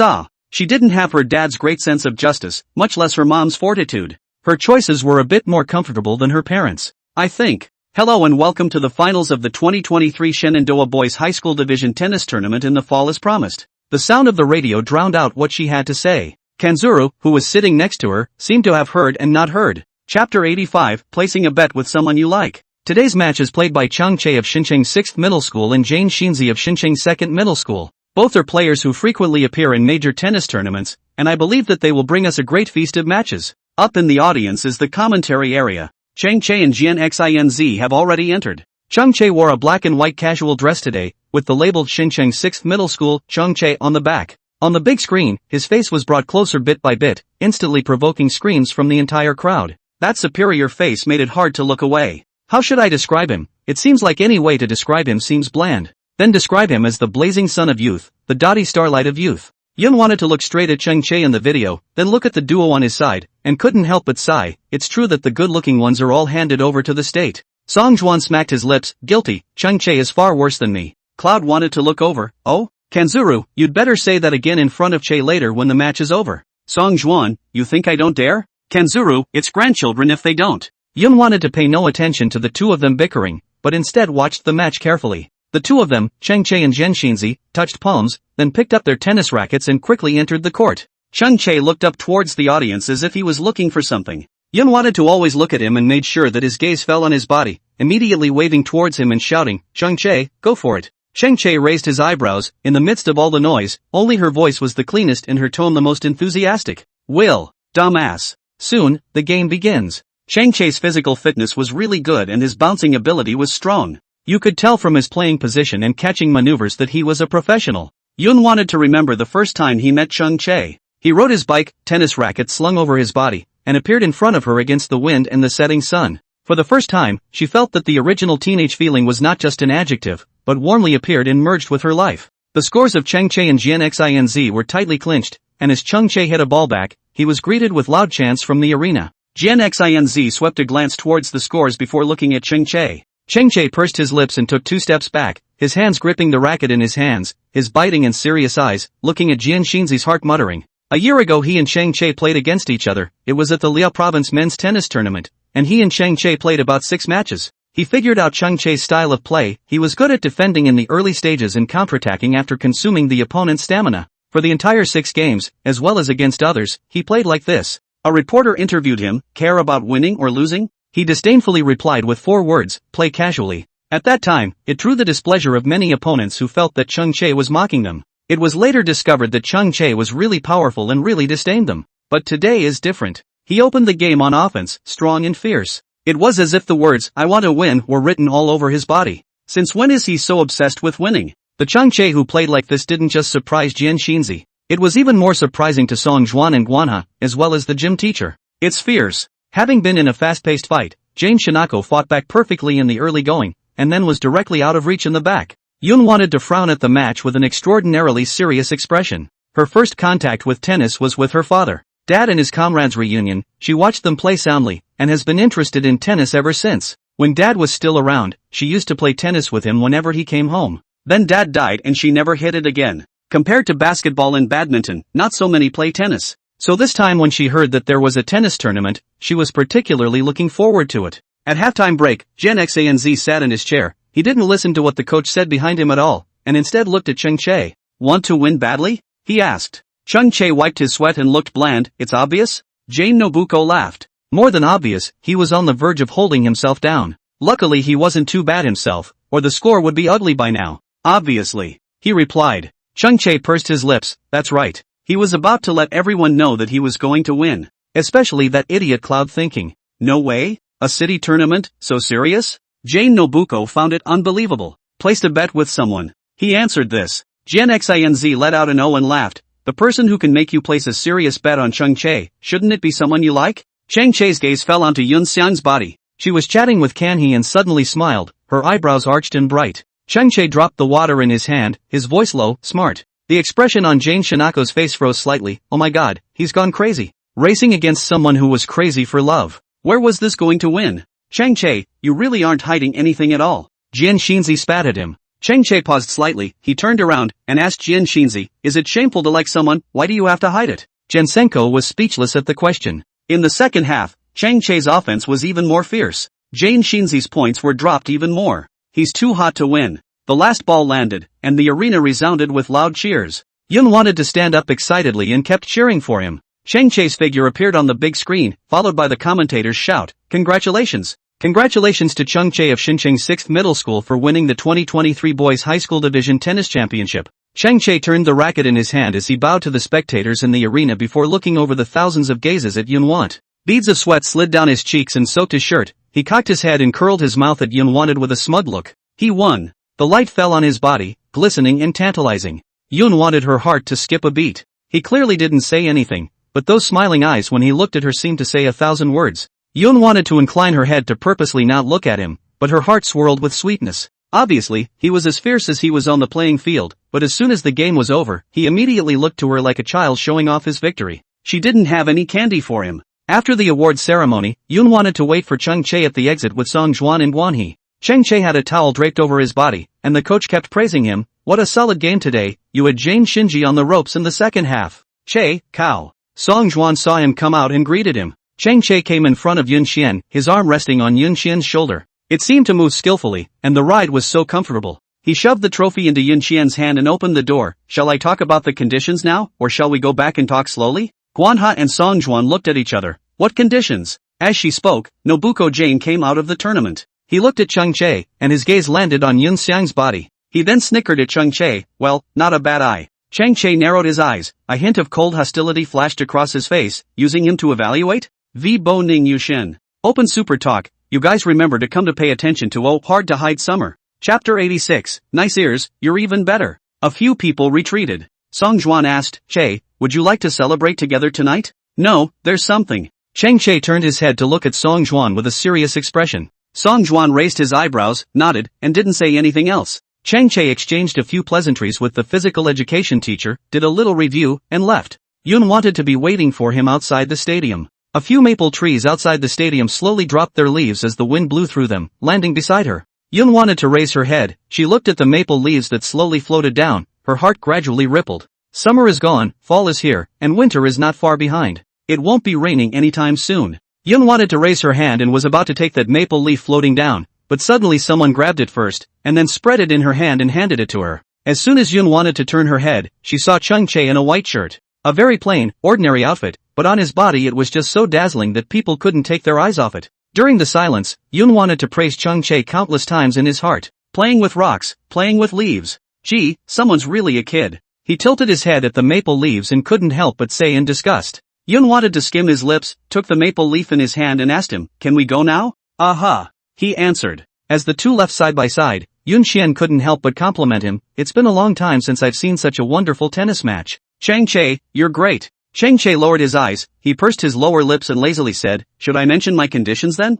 didn't have her dad's great sense of justice, much less her mom's fortitude. Her choices were a bit more comfortable than her parents'. I think. Hello and welcome to the finals of the 2023 Shenandoah Boys High School Division Tennis Tournament in the fall as promised. The sound of the radio drowned out what she had to say. Kanzuru, who was sitting next to her, seemed to have heard and not heard. Chapter 85, Placing a Bet with Someone You Like. Today's match is played by Chung Chae of Shincheng 6th Middle School and Jane Shinzi of Shincheng 2nd Middle School. Both are players who frequently appear in major tennis tournaments, and I believe that they will bring us a great feast of matches. Up in the audience is the commentary area. Chang Chae and Jian Xinz have already entered. Chung Chae wore a black and white casual dress today, with the labeled Shincheng 6th Middle School, Chung Chae on the back. On the big screen, his face was brought closer bit by bit, instantly provoking screams from the entire crowd. That superior face made it hard to look away. How should I describe him? It seems like any way to describe him seems bland. Then describe him as the blazing sun of youth, the dotty starlight of youth. Yoon wanted to look straight at Chung Chae in the video, then look at the duo on his side, and couldn't help but sigh. It's true that the good-looking ones are all handed over to the state. Song Juan smacked his lips. Guilty. Chung Chae is far worse than me. Cloud wanted to look over. Oh? Kanzuru, you'd better say that again in front of Chae later when the match is over. Song Juan, you think I don't dare? Kanzuru, it's grandchildren if they don't. Yoon wanted to pay no attention to the two of them bickering, but instead watched the match carefully. The two of them, Chang Chae and Jen Shinzi, touched palms, then picked up their tennis rackets and quickly entered the court. Chung Chae looked up towards the audience as if he was looking for something. Yoon wanted to always look at him and made sure that his gaze fell on his body, immediately waving towards him and shouting, Chung Chae, go for it. Chang Chae raised his eyebrows. In the midst of all the noise, only her voice was the cleanest and her tone the most enthusiastic. Will, dumbass. Soon, the game begins. Chang Chae's physical fitness was really good and his bouncing ability was strong. You could tell from his playing position and catching maneuvers that he was a professional. Yoon wanted to remember the first time he met Chung Chae. He rode his bike, tennis racket slung over his body, and appeared in front of her against the wind and the setting sun. For the first time, she felt that the original teenage feeling was not just an adjective, but warmly appeared and merged with her life. The scores of Chang Chae and Jian Xinz were tightly clinched, and as Chung Chae hit a ball back, he was greeted with loud chants from the arena. Jian Xinz swept a glance towards the scores before looking at Chung Chae. Chang Chae pursed his lips and took 2 steps back, his hands gripping the racket in his hands, his biting and serious eyes, looking at Jian Shinzi's heart muttering. A year ago he and Chang Chae played against each other. It was at the Liao Province men's tennis tournament, and he and Chang Chae played about 6 matches. He figured out Chung Chae's style of play. He was good at defending in the early stages and counterattacking after consuming the opponent's stamina. For the entire 6 games, as well as against others, he played like this. A reporter interviewed him, care about winning or losing? He disdainfully replied with 4 words, play casually. At that time, it drew the displeasure of many opponents who felt that Chung Chae was mocking them. It was later discovered that Chung Chae was really powerful and really disdained them. But today is different. He opened the game on offense, strong and fierce. It was as if the words, I want to win, were written all over his body. Since when is he so obsessed with winning? The Chung Chae who played like this didn't just surprise Jian Shinzi. It was even more surprising to Song Juan and Gwanha, as well as the gym teacher. It's fierce. Having been in a fast-paced fight, Jane Shinako fought back perfectly in the early going, and then was directly out of reach in the back. Yoon wanted to frown at the match with an extraordinarily serious expression. Her first contact with tennis was with her father. Dad and his comrades reunion, she watched them play soundly, and has been interested in tennis ever since. When Dad was still around, she used to play tennis with him whenever he came home. Then Dad died and she never hit it again. Compared to basketball and badminton, not so many play tennis. So this time when she heard that there was a tennis tournament, she was particularly looking forward to it. At halftime break, Gen Xanz sat in his chair. He didn't listen to what the coach said behind him at all, and instead looked at Cheng Che. Want to win badly? He asked. Cheng Che wiped his sweat and looked bland. It's obvious? Jane Nobuko laughed. More than obvious, he was on the verge of holding himself down. Luckily he wasn't too bad himself, or the score would be ugly by now. Obviously. He replied. Cheng Che pursed his lips. That's right. He was about to let everyone know that he was going to win. Especially that idiot Cloud thinking. No way? A city tournament? So serious? Jane Nobuko found it unbelievable. Placed a bet with someone. He answered this. Gen Xinz let out an O and laughed. The person who can make you place a serious bet on Cheng Che, shouldn't it be someone you like? Cheng Che's gaze fell onto Yun Xiang's body. She was chatting with Kanhee and suddenly smiled, her eyebrows arched and bright. Cheng Che dropped the water in his hand, his voice low, smart. The expression on Jane Shinako's face froze slightly. Oh my god, he's gone crazy. Racing against someone who was crazy for love. Where was this going to win? Cheng Che, you really aren't hiding anything at all. Jian Shinzi spat at him. Cheng Che paused slightly, he turned around, and asked Jian Shinzi, is it shameful to like someone, why do you have to hide it? Jensenko was speechless at the question. In the second half, Cheng Che's offense was even more fierce. Jian Shinzi's points were dropped even more. He's too hot to win. The last ball landed, and the arena resounded with loud cheers. Yun wanted to stand up excitedly and kept cheering for him. Cheng Che's figure appeared on the big screen, followed by the commentators' shout, Congratulations! Congratulations to Cheng Che of Xincheng 6th Middle School for winning the 2023 Boys High School Division Tennis Championship. Cheng Che turned the racket in his hand as he bowed to the spectators in the arena before looking over the thousands of gazes at Yun Want. Beads of sweat slid down his cheeks and soaked his shirt. He cocked his head and curled his mouth at Yun Wanted with a smug look. He won. The light fell on his body, glistening and tantalizing. Yun wanted her heart to skip a beat. He clearly didn't say anything, but those smiling eyes when he looked at her seemed to say 1,000 words. Yun wanted to incline her head to purposely not look at him, but her heart swirled with sweetness. Obviously, he was as fierce as he was on the playing field, but as soon as the game was over, he immediately looked to her like a child showing off his victory. She didn't have any candy for him. After the award ceremony, Yun wanted to wait for Cheng Che at the exit with Song Juan and Guanhee. Cheng Che had a towel draped over his body, and the coach kept praising him. What a solid game today, you had Jane Shinji on the ropes in the second half. Che, cow. Song Juan saw him come out and greeted him. Cheng Che came in front of Yun Xian, his arm resting on Yun Xian's shoulder. It seemed to move skillfully, and the ride was so comfortable. He shoved the trophy into Yun Xian's hand and opened the door. Shall I talk about the conditions now, or shall we go back and talk slowly? Guanha and Song Juan looked at each other. What conditions? As she spoke, Nobuko Jane came out of the tournament. He looked at Cheng Che, and his gaze landed on Yun Xiang's body. He then snickered at Cheng Che. Well, not a bad eye. Cheng Che narrowed his eyes. A hint of cold hostility flashed across his face, using him to evaluate? V. Bo Ning Yushin. Open Super Talk. You guys remember to come to pay attention to Oh Hard to Hide Summer. Chapter 86. Nice ears, you're even better. A few people retreated. Song Juan asked, Che, would you like to celebrate together tonight? No, there's something. Cheng Che turned his head to look at Song Juan with a serious expression. Song Juan raised his eyebrows, nodded, and didn't say anything else. Cheng Che exchanged a few pleasantries with the physical education teacher, did a little review, and left. Yun wanted to be waiting for him outside the stadium. A few maple trees outside the stadium slowly dropped their leaves as the wind blew through them, landing beside her. Yun wanted to raise her head. She looked at the maple leaves that slowly floated down. Her heart gradually rippled. Summer is gone, fall is here, and winter is not far behind. It won't be raining anytime soon. Yun wanted to raise her hand and was about to take that maple leaf floating down, but suddenly someone grabbed it first, and then spread it in her hand and handed it to her. As soon as Yun wanted to turn her head, she saw Cheng Che in a white shirt. A very plain, ordinary outfit, but on his body it was just so dazzling that people couldn't take their eyes off it. During the silence, Yun wanted to praise Cheng Che countless times in his heart. Playing with rocks, playing with leaves. Gee, someone's really a kid. He tilted his head at the maple leaves and couldn't help but say in disgust. Yun wanted to skim his lips, took the maple leaf in his hand and asked him, can we go now? Aha! He answered. As the two left side by side, Yun Xian couldn't help but compliment him. It's been a long time since I've seen such a wonderful tennis match. Cheng Che, you're great. Cheng Che lowered his eyes, he pursed his lower lips and lazily said, should I mention my conditions then?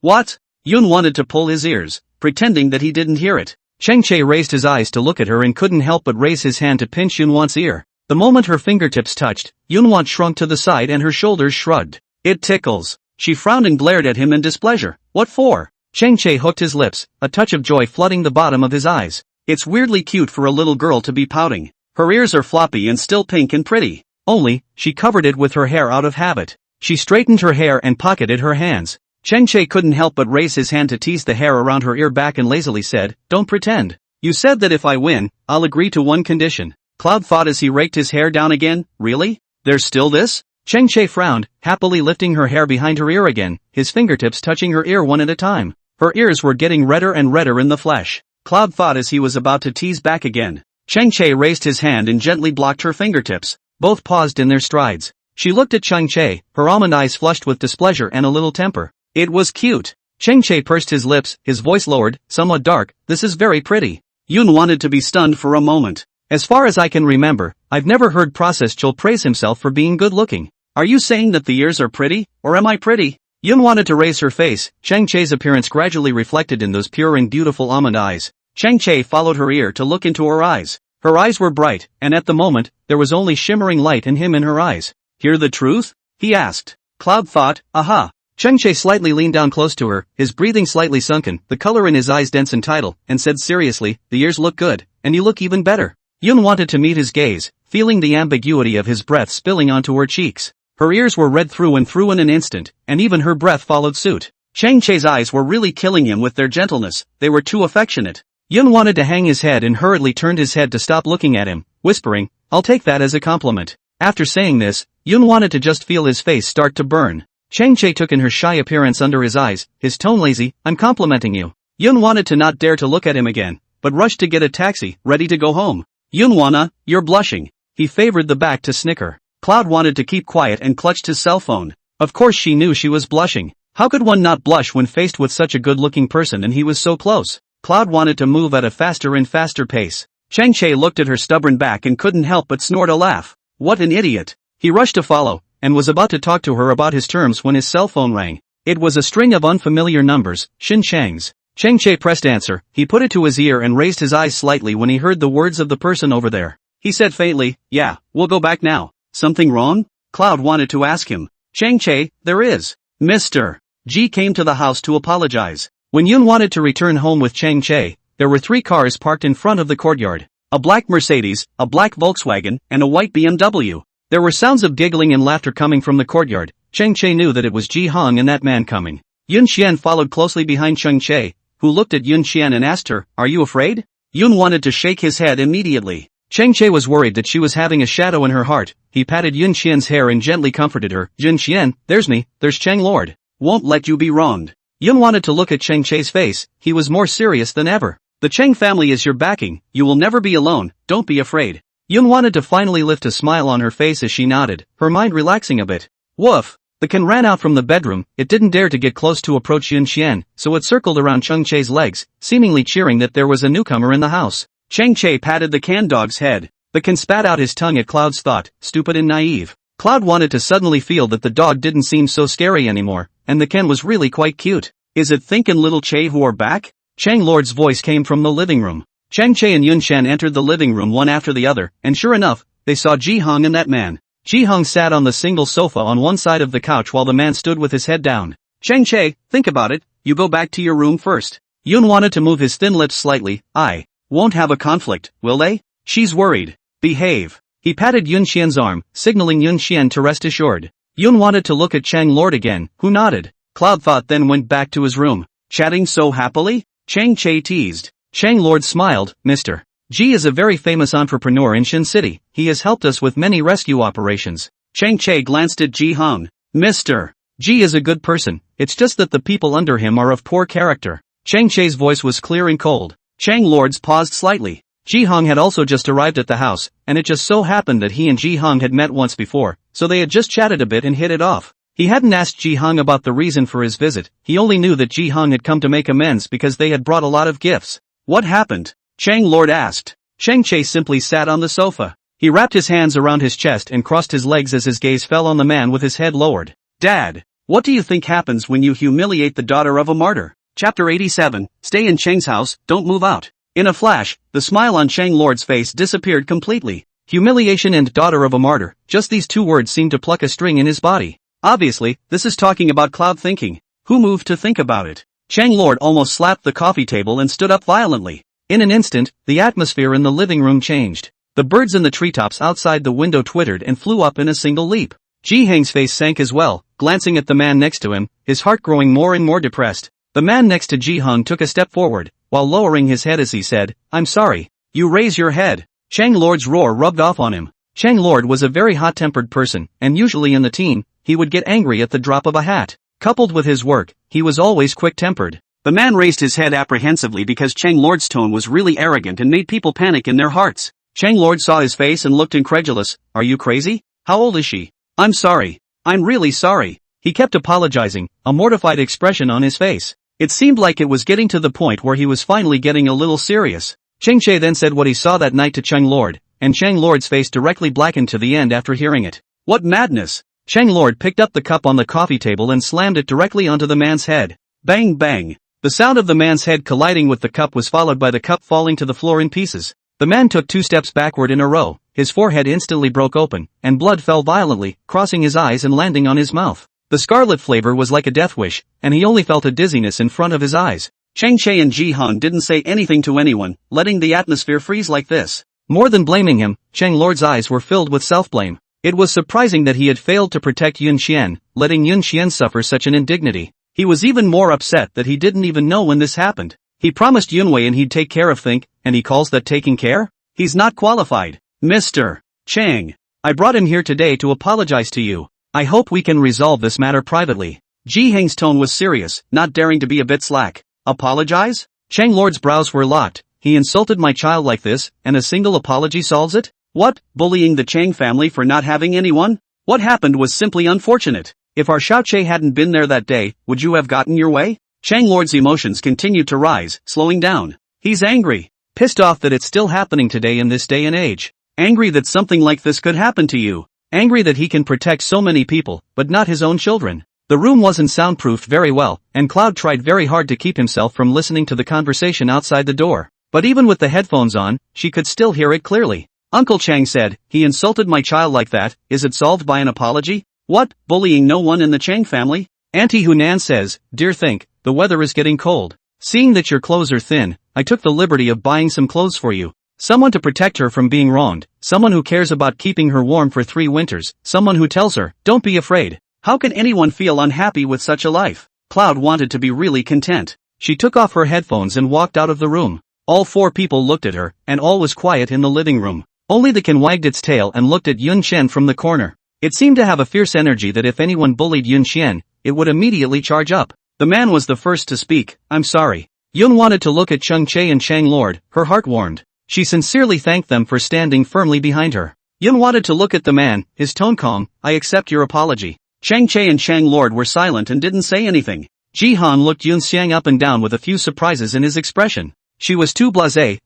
What? Yun wanted to pull his ears, pretending that he didn't hear it. Cheng Che raised his eyes to look at her and couldn't help but raise his hand to pinch Yun Wan's ear. The moment her fingertips touched, Yunwan shrunk to the side and her shoulders shrugged. It tickles. She frowned and glared at him in displeasure. What for? Chang Che hooked his lips, a touch of joy flooding the bottom of his eyes. It's weirdly cute for a little girl to be pouting. Her ears are floppy and still pink and pretty. Only, she covered it with her hair out of habit. She straightened her hair and pocketed her hands. Chang Che couldn't help but raise his hand to tease the hair around her ear back and lazily said, "Don't pretend. You said that if I win, I'll agree to one condition." Cloud thought as he raked his hair down again. Really? There's still this? Chang Che frowned, happily lifting her hair behind her ear again, his fingertips touching her ear one at a time. Her ears were getting redder and redder in the flesh. Cloud thought as he was about to tease back again. Chang Che raised his hand and gently blocked her fingertips. Both paused in their strides. She looked at Chang Che, her almond eyes flushed with displeasure and a little temper. It was cute. Chang Che pursed his lips, his voice lowered, somewhat dark. This is very pretty. Yun wanted to be stunned for a moment. As far as I can remember, I've never heard Process Chul praise himself for being good looking. Are you saying that the ears are pretty, or am I pretty? Yun wanted to raise her face. Chang Che's appearance gradually reflected in those pure and beautiful almond eyes. Chang Che followed her ear to look into her eyes. Her eyes were bright, and at the moment, there was only shimmering light and him in her eyes. Hear the truth? He asked. Cloud thought, aha. Chang Che slightly leaned down close to her, his breathing slightly sunken, the color in his eyes dense and tidal, and said seriously, the ears look good, and you look even better. Yun wanted to meet his gaze, feeling the ambiguity of his breath spilling onto her cheeks. Her ears were red through and through in an instant, and even her breath followed suit. Chang Che's eyes were really killing him with their gentleness, they were too affectionate. Yun wanted to hang his head and hurriedly turned his head to stop looking at him, whispering, I'll take that as a compliment. After saying this, Yun wanted to just feel his face start to burn. Chang Che took in her shy appearance under his eyes, his tone lazy, I'm complimenting you. Yun wanted to not dare to look at him again, but rushed to get a taxi, ready to go home. Yun wanna, you're blushing. He favored the back to snicker. Cloud wanted to keep quiet and clutched his cell phone. Of course she knew she was blushing. How could one not blush when faced with such a good-looking person and he was so close? Cloud wanted to move at a faster and faster pace. Chang Che looked at her stubborn back and couldn't help but snort a laugh. What an idiot. He rushed to follow, and was about to talk to her about his terms when his cell phone rang. It was a string of unfamiliar numbers, Shin Chang's. Chang Che pressed answer, he put it to his ear and raised his eyes slightly when he heard the words of the person over there. He said faintly, yeah, we'll go back now. Something wrong? Cloud wanted to ask him. Chang Che, there is. Mr. G came to the house to apologize. When Yun wanted to return home with Chang Che, there were 3 cars parked in front of the courtyard. A black Mercedes, a black Volkswagen, and a white BMW. There were sounds of giggling and laughter coming from the courtyard. Chang Che knew that it was Ji Hong and that man coming. Yun Xian followed closely behind Chang Che, who looked at Yun Xian and asked her, are you afraid? Yun wanted to shake his head immediately. Chang Che was worried that she was having a shadow in her heart. He patted Yun Xian's hair and gently comforted her. Yun Xian, there's me, there's Chang Lord. Won't let you be wronged. Yun wanted to look at Chang Che's face, he was more serious than ever. The Chang family is your backing, you will never be alone, don't be afraid. Yun wanted to finally lift a smile on her face as she nodded, her mind relaxing a bit. Woof! The can ran out from the bedroom, it didn't dare to get close to approach Yun Xian, so it circled around Chang Che's legs, seemingly cheering that there was a newcomer in the house. Chang Che patted the can dog's head. The can spat out his tongue at Cloud's thought, stupid and naive. Cloud wanted to suddenly feel that the dog didn't seem so scary anymore, and the can was really quite cute. Is it thinkin' little Che who are back? Chang Lord's voice came from the living room. Chang Che and Yun Xian entered the living room one after the other, and sure enough, they saw Ji Hong and that man. Ji Hong sat on the single sofa on one side of the couch while the man stood with his head down. Chang Che, think about it, you go back to your room first. Yun wanted to move his thin lips slightly, I won't have a conflict, will they? She's worried. Behave. He patted Yun Xian's arm, signaling Yun Xian to rest assured. Yun wanted to look at Chang Lord again, who nodded. Cloud thought then went back to his room. Chatting so happily? Chang Che teased. Chang Lord smiled, Mr. G is a very famous entrepreneur in Shin City, he has helped us with many rescue operations. Chang Che glanced at Ji Hong. Mr. G is a good person, it's just that the people under him are of poor character. Chang Che's voice was clear and cold. Chang Lord's paused slightly. Ji Hong had also just arrived at the house, and it just so happened that he and Ji Hong had met once before, so they had just chatted a bit and hit it off. He hadn't asked Ji Hong about the reason for his visit, he only knew that Ji Hong had come to make amends because they had brought a lot of gifts. What happened? Chang Lord asked. Chang Che simply sat on the sofa. He wrapped his hands around his chest and crossed his legs as his gaze fell on the man with his head lowered. Dad, what do you think happens when you humiliate the daughter of a martyr? Chapter 87, Stay in Chang's house, don't move out. In a flash, the smile on Chang Lord's face disappeared completely. Humiliation and daughter of a martyr, just these two words seemed to pluck a string in his body. Obviously, this is talking about Cloud thinking. Who moved to think about it? Chang Lord almost slapped the coffee table and stood up violently. In an instant, the atmosphere in the living room changed. The birds in the treetops outside the window twittered and flew up in a single leap. Ji Hang's face sank as well, glancing at the man next to him, his heart growing more and more depressed. The man next to Ji Hang took a step forward, while lowering his head as he said, "I'm sorry." "You raise your head." Chang Lord's roar rubbed off on him. Chang Lord was a very hot-tempered person, and usually in the team, he would get angry at the drop of a hat. Coupled with his work, he was always quick-tempered. The man raised his head apprehensively because Chang Lord's tone was really arrogant and made people panic in their hearts. Chang Lord saw his face and looked incredulous. "Are you crazy? How old is she?" "I'm sorry. I'm really sorry." He kept apologizing, a mortified expression on his face. It seemed like it was getting to the point where he was finally getting a little serious. Cheng Che then said what he saw that night to Chang Lord, and Chang Lord's face directly blackened to the end after hearing it. What madness! Chang Lord picked up the cup on the coffee table and slammed it directly onto the man's head. Bang bang! The sound of the man's head colliding with the cup was followed by the cup falling to the floor in pieces. The man took 2 steps backward in a row, his forehead instantly broke open, and blood fell violently, crossing his eyes and landing on his mouth. The scarlet flavor was like a death wish, and he only felt a dizziness in front of his eyes. Cheng Che and Ji Han didn't say anything to anyone, letting the atmosphere freeze like this. More than blaming him, Chang Lord's eyes were filled with self-blame. It was surprising that he had failed to protect Yun Xian, letting Yun Xian suffer such an indignity. He was even more upset that he didn't even know when this happened. He promised Yunwei and he'd take care of Think, and he calls that taking care? He's not qualified. Mr. Chang, I brought him here today to apologize to you. I hope we can resolve this matter privately. Ji Hang's tone was serious, not daring to be a bit slack. Apologize? Chang Lord's brows were locked. He insulted my child like this, and a single apology solves it? What, bullying the Chang family for not having anyone? What happened was simply unfortunate. If our Xiaoche hadn't been there that day, would you have gotten your way? Chang Lord's emotions continued to rise, slowing down. He's angry. Pissed off that it's still happening today in this day and age. Angry that something like this could happen to you. Angry that he can protect so many people, but not his own children. The room wasn't soundproofed very well, and Cloud tried very hard to keep himself from listening to the conversation outside the door. But even with the headphones on, she could still hear it clearly. Uncle Chang said, "He insulted my child like that, is it solved by an apology? What, bullying no one in the Chang family?" Auntie Hunan says, "Dear Think, the weather is getting cold. Seeing that your clothes are thin, I took the liberty of buying some clothes for you. Someone to protect her from being wronged, someone who cares about keeping her warm for 3 winters, someone who tells her, don't be afraid." How can anyone feel unhappy with such a life? Cloud wanted to be really content. She took off her headphones and walked out of the room. All 4 people looked at her, and all was quiet in the living room. Only the can wagged its tail and looked at Yun Xian from the corner. It seemed to have a fierce energy that if anyone bullied Yun Xian, it would immediately charge up. The man was the first to speak. "I'm sorry." Yun wanted to look at Cheng Che and Chang Lord, her heart warmed. She sincerely thanked them for standing firmly behind her. Yun wanted to look at the man, his tone calm. "I accept your apology." Cheng Che and Chang Lord were silent and didn't say anything. Ji Han looked Yun Xiang up and down with a few surprises in his expression. She was too blasé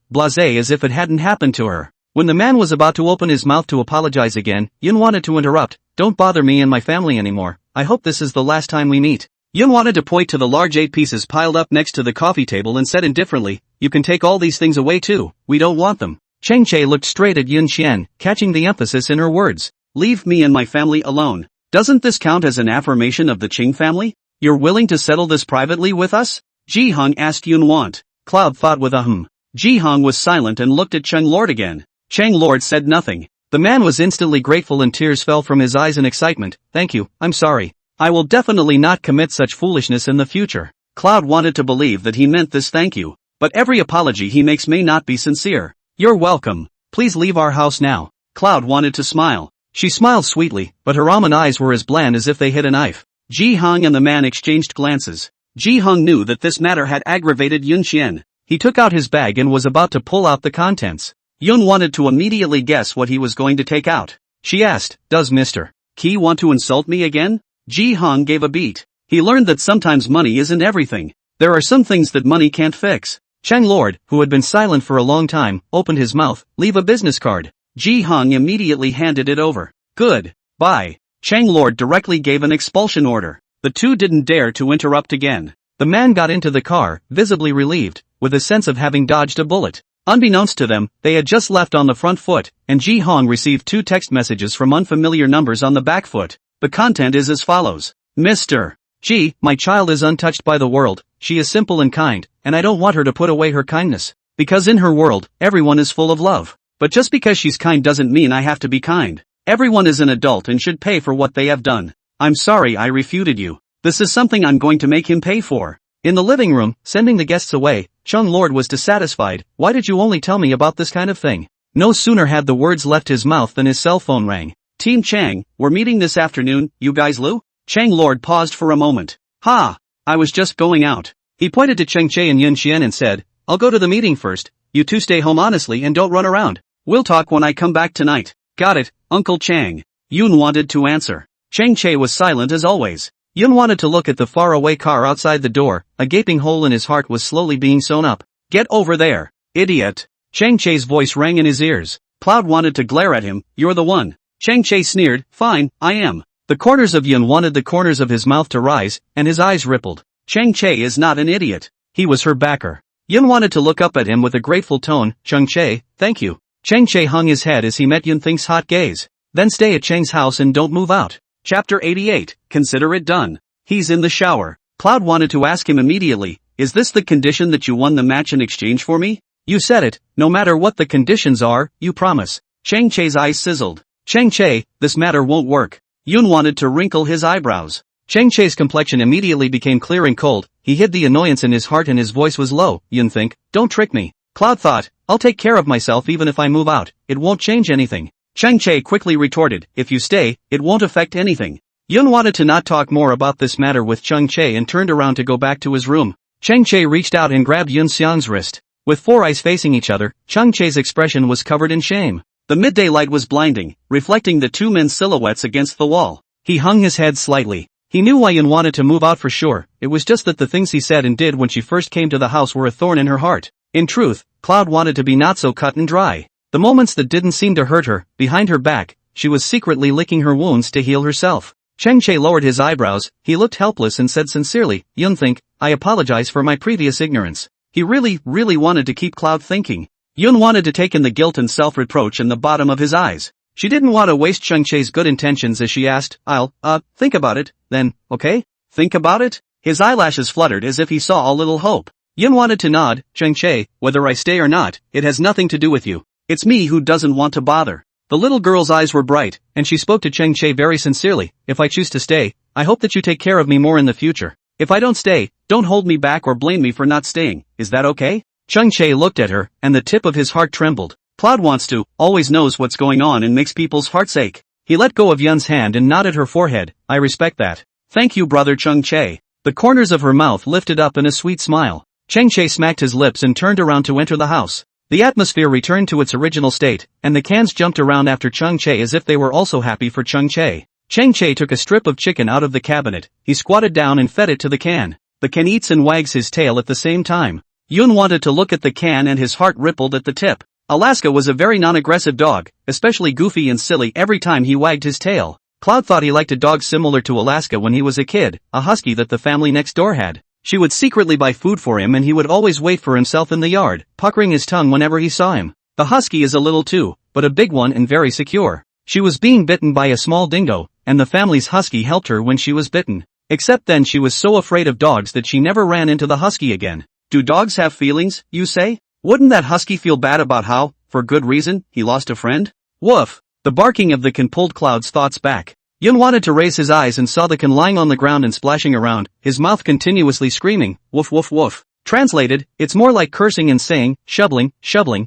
as if it hadn't happened to her. When the man was about to open his mouth to apologize again, Yun wanted to interrupt. "Don't bother me and my family anymore. I hope this is the last time we meet." Yun wanted to point to the large 8 pieces piled up next to the coffee table and said indifferently, "You can take all these things away too, we don't want them." Cheng Che looked straight at Yun Xian, catching the emphasis in her words. "Leave me and my family alone. Doesn't this count as an affirmation of the Qing family? You're willing to settle this privately with us?" Ji Hong asked Yun Want. Cloud thought with a hum. Ji Hong was silent and looked at Cheng Lord again. Cheng Lord said nothing. The man was instantly grateful and tears fell from his eyes in excitement. "Thank you, I'm sorry. I will definitely not commit such foolishness in the future." Cloud wanted to believe that he meant this thank you. But every apology he makes may not be sincere. "You're welcome. Please leave our house now." Cloud wanted to smile. She smiled sweetly, but her almond eyes were as bland as if they hit a knife. Ji Hong and the man exchanged glances. Ji Hong knew that this matter had aggravated Yun Xian. He took out his bag and was about to pull out the contents. Yun wanted to immediately guess what he was going to take out. She asked, "Does Mr. Qi want to insult me again?" Ji Hong gave a beat. He learned that sometimes money isn't everything. There are some things that money can't fix. Chang Lord, who had been silent for a long time, opened his mouth. "Leave a business card." Ji Hong immediately handed it over. "Good. Bye." Chang Lord directly gave an expulsion order. The two didn't dare to interrupt again. The man got into the car, visibly relieved, with a sense of having dodged a bullet. Unbeknownst to them, they had just left on the front foot, and Ji Hong received 2 text messages from unfamiliar numbers on the back foot. The content is as follows. Mr. Ji, my child is untouched by the world, she is simple and kind, and I don't want her to put away her kindness. Because in her world, everyone is full of love. But just because she's kind doesn't mean I have to be kind. Everyone is an adult and should pay for what they have done. I'm sorry I refuted you. This is something I'm going to make him pay for. In the living room, sending the guests away, Chung Lord was dissatisfied. Why did you only tell me about this kind of thing? No sooner had the words left his mouth than his cell phone rang. Team Chang, we're meeting this afternoon, you guys Lu? Chang Lord paused for a moment. Ha! I was just going out. He pointed to Cheng Che and Yun Xian and said, I'll go to the meeting first. You two stay home honestly and don't run around. We'll talk when I come back tonight. Got it, Uncle Chang. Yun wanted to answer. Cheng Che was silent as always. Yun wanted to look at the faraway car outside the door. A gaping hole in his heart was slowly being sewn up. Get over there, idiot. Cheng Che's voice rang in his ears. Cloud wanted to glare at him. You're the one. Cheng Che sneered. Fine, I am. The corners of Yun wanted the corners of his mouth to rise, and his eyes rippled. Cheng Che is not an idiot. He was her backer. Yun wanted to look up at him with a grateful tone. Cheng Che, thank you. Cheng Che hung his head as he met Yun Thing's hot gaze. Then stay at Cheng's house and don't move out. Chapter 88, consider it done. He's in the shower. Cloud wanted to ask him immediately, is this the condition that you won the match in exchange for me? You said it, no matter what the conditions are, you promise. Cheng Che's eyes sizzled. Cheng Che, this matter won't work. Yun wanted to wrinkle his eyebrows. Cheng Che's complexion immediately became clear and cold. He hid the annoyance in his heart and his voice was low. Yun think, don't trick me. Cloud thought, I'll take care of myself even if I move out. It won't change anything. Cheng Che quickly retorted, if you stay, it won't affect anything. Yun wanted to not talk more about this matter with Cheng Che and turned around to go back to his room. Cheng Che reached out and grabbed Yun Xiang's wrist. With 4 eyes facing each other, Cheng Che's expression was covered in shame. The midday light was blinding, reflecting the 2 men's silhouettes against the wall. He hung his head slightly. He knew why Yun wanted to move out for sure. It was just that the things he said and did when she first came to the house were a thorn in her heart. In truth, Cloud wanted to be not so cut and dry. The moments that didn't seem to hurt her, behind her back, she was secretly licking her wounds to heal herself. Cheng Che lowered his eyebrows. He looked helpless and said sincerely, Yun think, I apologize for my previous ignorance. He really wanted to keep Cloud thinking. Yun wanted to take in the guilt and self-reproach in the bottom of his eyes. She didn't want to waste Cheng Che's good intentions as she asked, I'll, think about it, then, okay? Think about it? His eyelashes fluttered as if he saw a little hope. Yun wanted to nod. Cheng Che, whether I stay or not, it has nothing to do with you. It's me who doesn't want to bother. The little girl's eyes were bright, and she spoke to Cheng Che very sincerely. If I choose to stay, I hope that you take care of me more in the future. If I don't stay, don't hold me back or blame me for not staying. Is that okay? Cheng Che looked at her, and the tip of his heart trembled. Cloud wants to, always knows what's going on and makes people's hearts ache. He let go of Yun's hand and nodded her forehead. I respect that. Thank you, brother Cheng Che. The corners of her mouth lifted up in a sweet smile. Cheng Che smacked his lips and turned around to enter the house. The atmosphere returned to its original state, and the cans jumped around after Cheng Che as if they were also happy for Cheng Che. Cheng Che took a strip of chicken out of the cabinet. He squatted down and fed it to the can. The can eats and wags his tail at the same time. Yun wanted to look at the can and his heart rippled at the tip. Alaska was a very non-aggressive dog, especially goofy and silly every time he wagged his tail. Cloud thought he liked a dog similar to Alaska when he was a kid, a husky that the family next door had. She would secretly buy food for him and he would always wait for himself in the yard, puckering his tongue whenever he saw him. The husky is a little too, but a big one and very secure. She was being bitten by a small dingo, and the family's husky helped her when she was bitten. Except then she was so afraid of dogs that she never ran into the husky again. Do dogs have feelings, you say? Wouldn't that husky feel bad about how, for good reason, he lost a friend? Woof! The barking of the can pulled Cloud's thoughts back. Yun wanted to raise his eyes and saw the can lying on the ground and splashing around, his mouth continuously screaming, woof woof woof. Translated, it's more like cursing and saying, shoveling,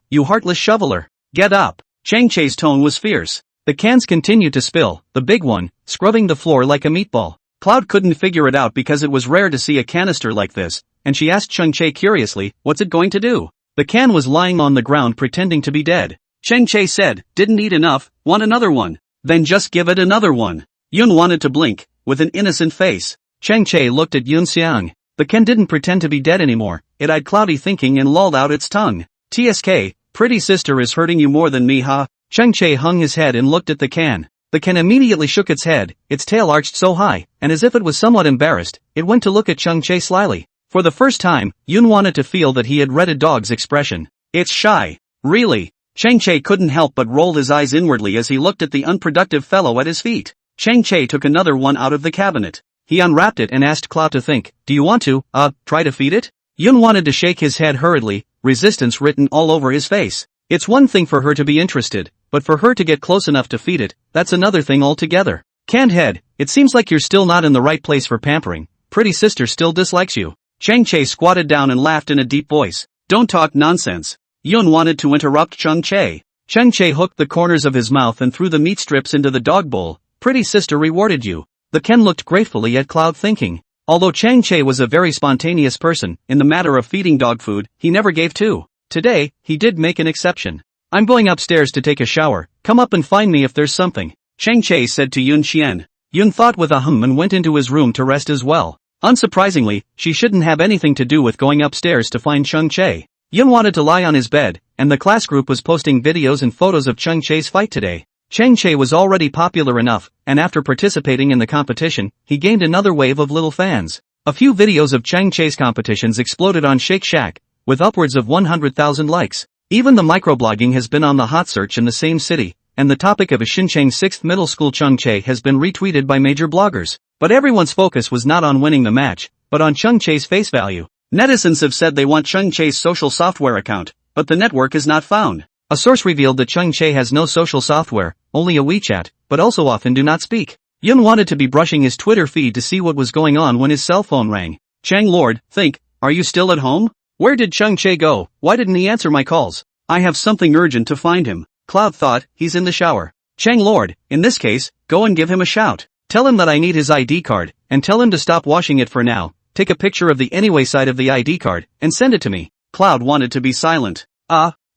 you heartless shoveler. Get up. Cheng Che's tone was fierce. The cans continued to spill, the big one, scrubbing the floor like a meatball. Cloud couldn't figure it out because it was rare to see a canister like this, and she asked Cheng Che curiously, what's it going to do? The can was lying on the ground pretending to be dead. Cheng Che said, didn't eat enough, want another one. Then just give it another one. Yun wanted to blink, with an innocent face. Cheng Che looked at Yun Xiang. The can didn't pretend to be dead anymore. It eyed cloudy thinking and lolled out its tongue. TSK, pretty sister is hurting you more than me, huh? Cheng Che hung his head and looked at the can. The can immediately shook its head, its tail arched so high, and as if it was somewhat embarrassed, it went to look at Cheng Che slyly. For the first time, Yun wanted to feel that he had read a dog's expression. It's shy. Really? Chang Che couldn't help but roll his eyes inwardly as he looked at the unproductive fellow at his feet. Chang Che took another one out of the cabinet. He unwrapped it and asked Cloud to think, do you want to, try to feed it? Yun wanted to shake his head hurriedly, resistance written all over his face. It's one thing for her to be interested, but for her to get close enough to feed it, that's another thing altogether. Canned head, it seems like you're still not in the right place for pampering. Pretty sister still dislikes you. Chang Che squatted down and laughed in a deep voice. Don't talk nonsense. Yun wanted to interrupt Chang Che. Chang Che hooked the corners of his mouth and threw the meat strips into the dog bowl. Pretty sister rewarded you. The Ken looked gratefully at Cloud thinking. Although Chang Che was a very spontaneous person, in the matter of feeding dog food, he never gave two. Today, he did make an exception. I'm going upstairs to take a shower, come up and find me if there's something, Chang Che said to Yun Qian. Yun thought with a hum and went into his room to rest as well. Unsurprisingly, she shouldn't have anything to do with going upstairs to find Chang Che. Yun wanted to lie on his bed, and the class group was posting videos and photos of Chang Che's fight today. Chang Che was already popular enough, and after participating in the competition, he gained another wave of little fans. A few videos of Chang Che's competitions exploded on Shake Shack, with upwards of 100,000 likes. Even the microblogging has been on the hot search in the same city, and the topic of a Xinjiang 6th middle school Chang Che has been retweeted by major bloggers. But everyone's focus was not on winning the match, but on Chang Che's face value. Netizens have said they want Chang Che's social software account, but the network is not found. A source revealed that Chang Che has no social software, only a WeChat, but also often do not speak. Yun wanted to be brushing his Twitter feed to see what was going on when his cell phone rang. Chang Lord, think, are you still at home? Where did Chang Che go? Why didn't he answer my calls? I have something urgent to find him. Cloud thought, he's in the shower. Chang Lord, in this case, go and give him a shout. Tell him that I need his ID card, and tell him to stop washing it for now. Take a picture of the anyway side of the ID card, and send it to me. Cloud wanted to be silent.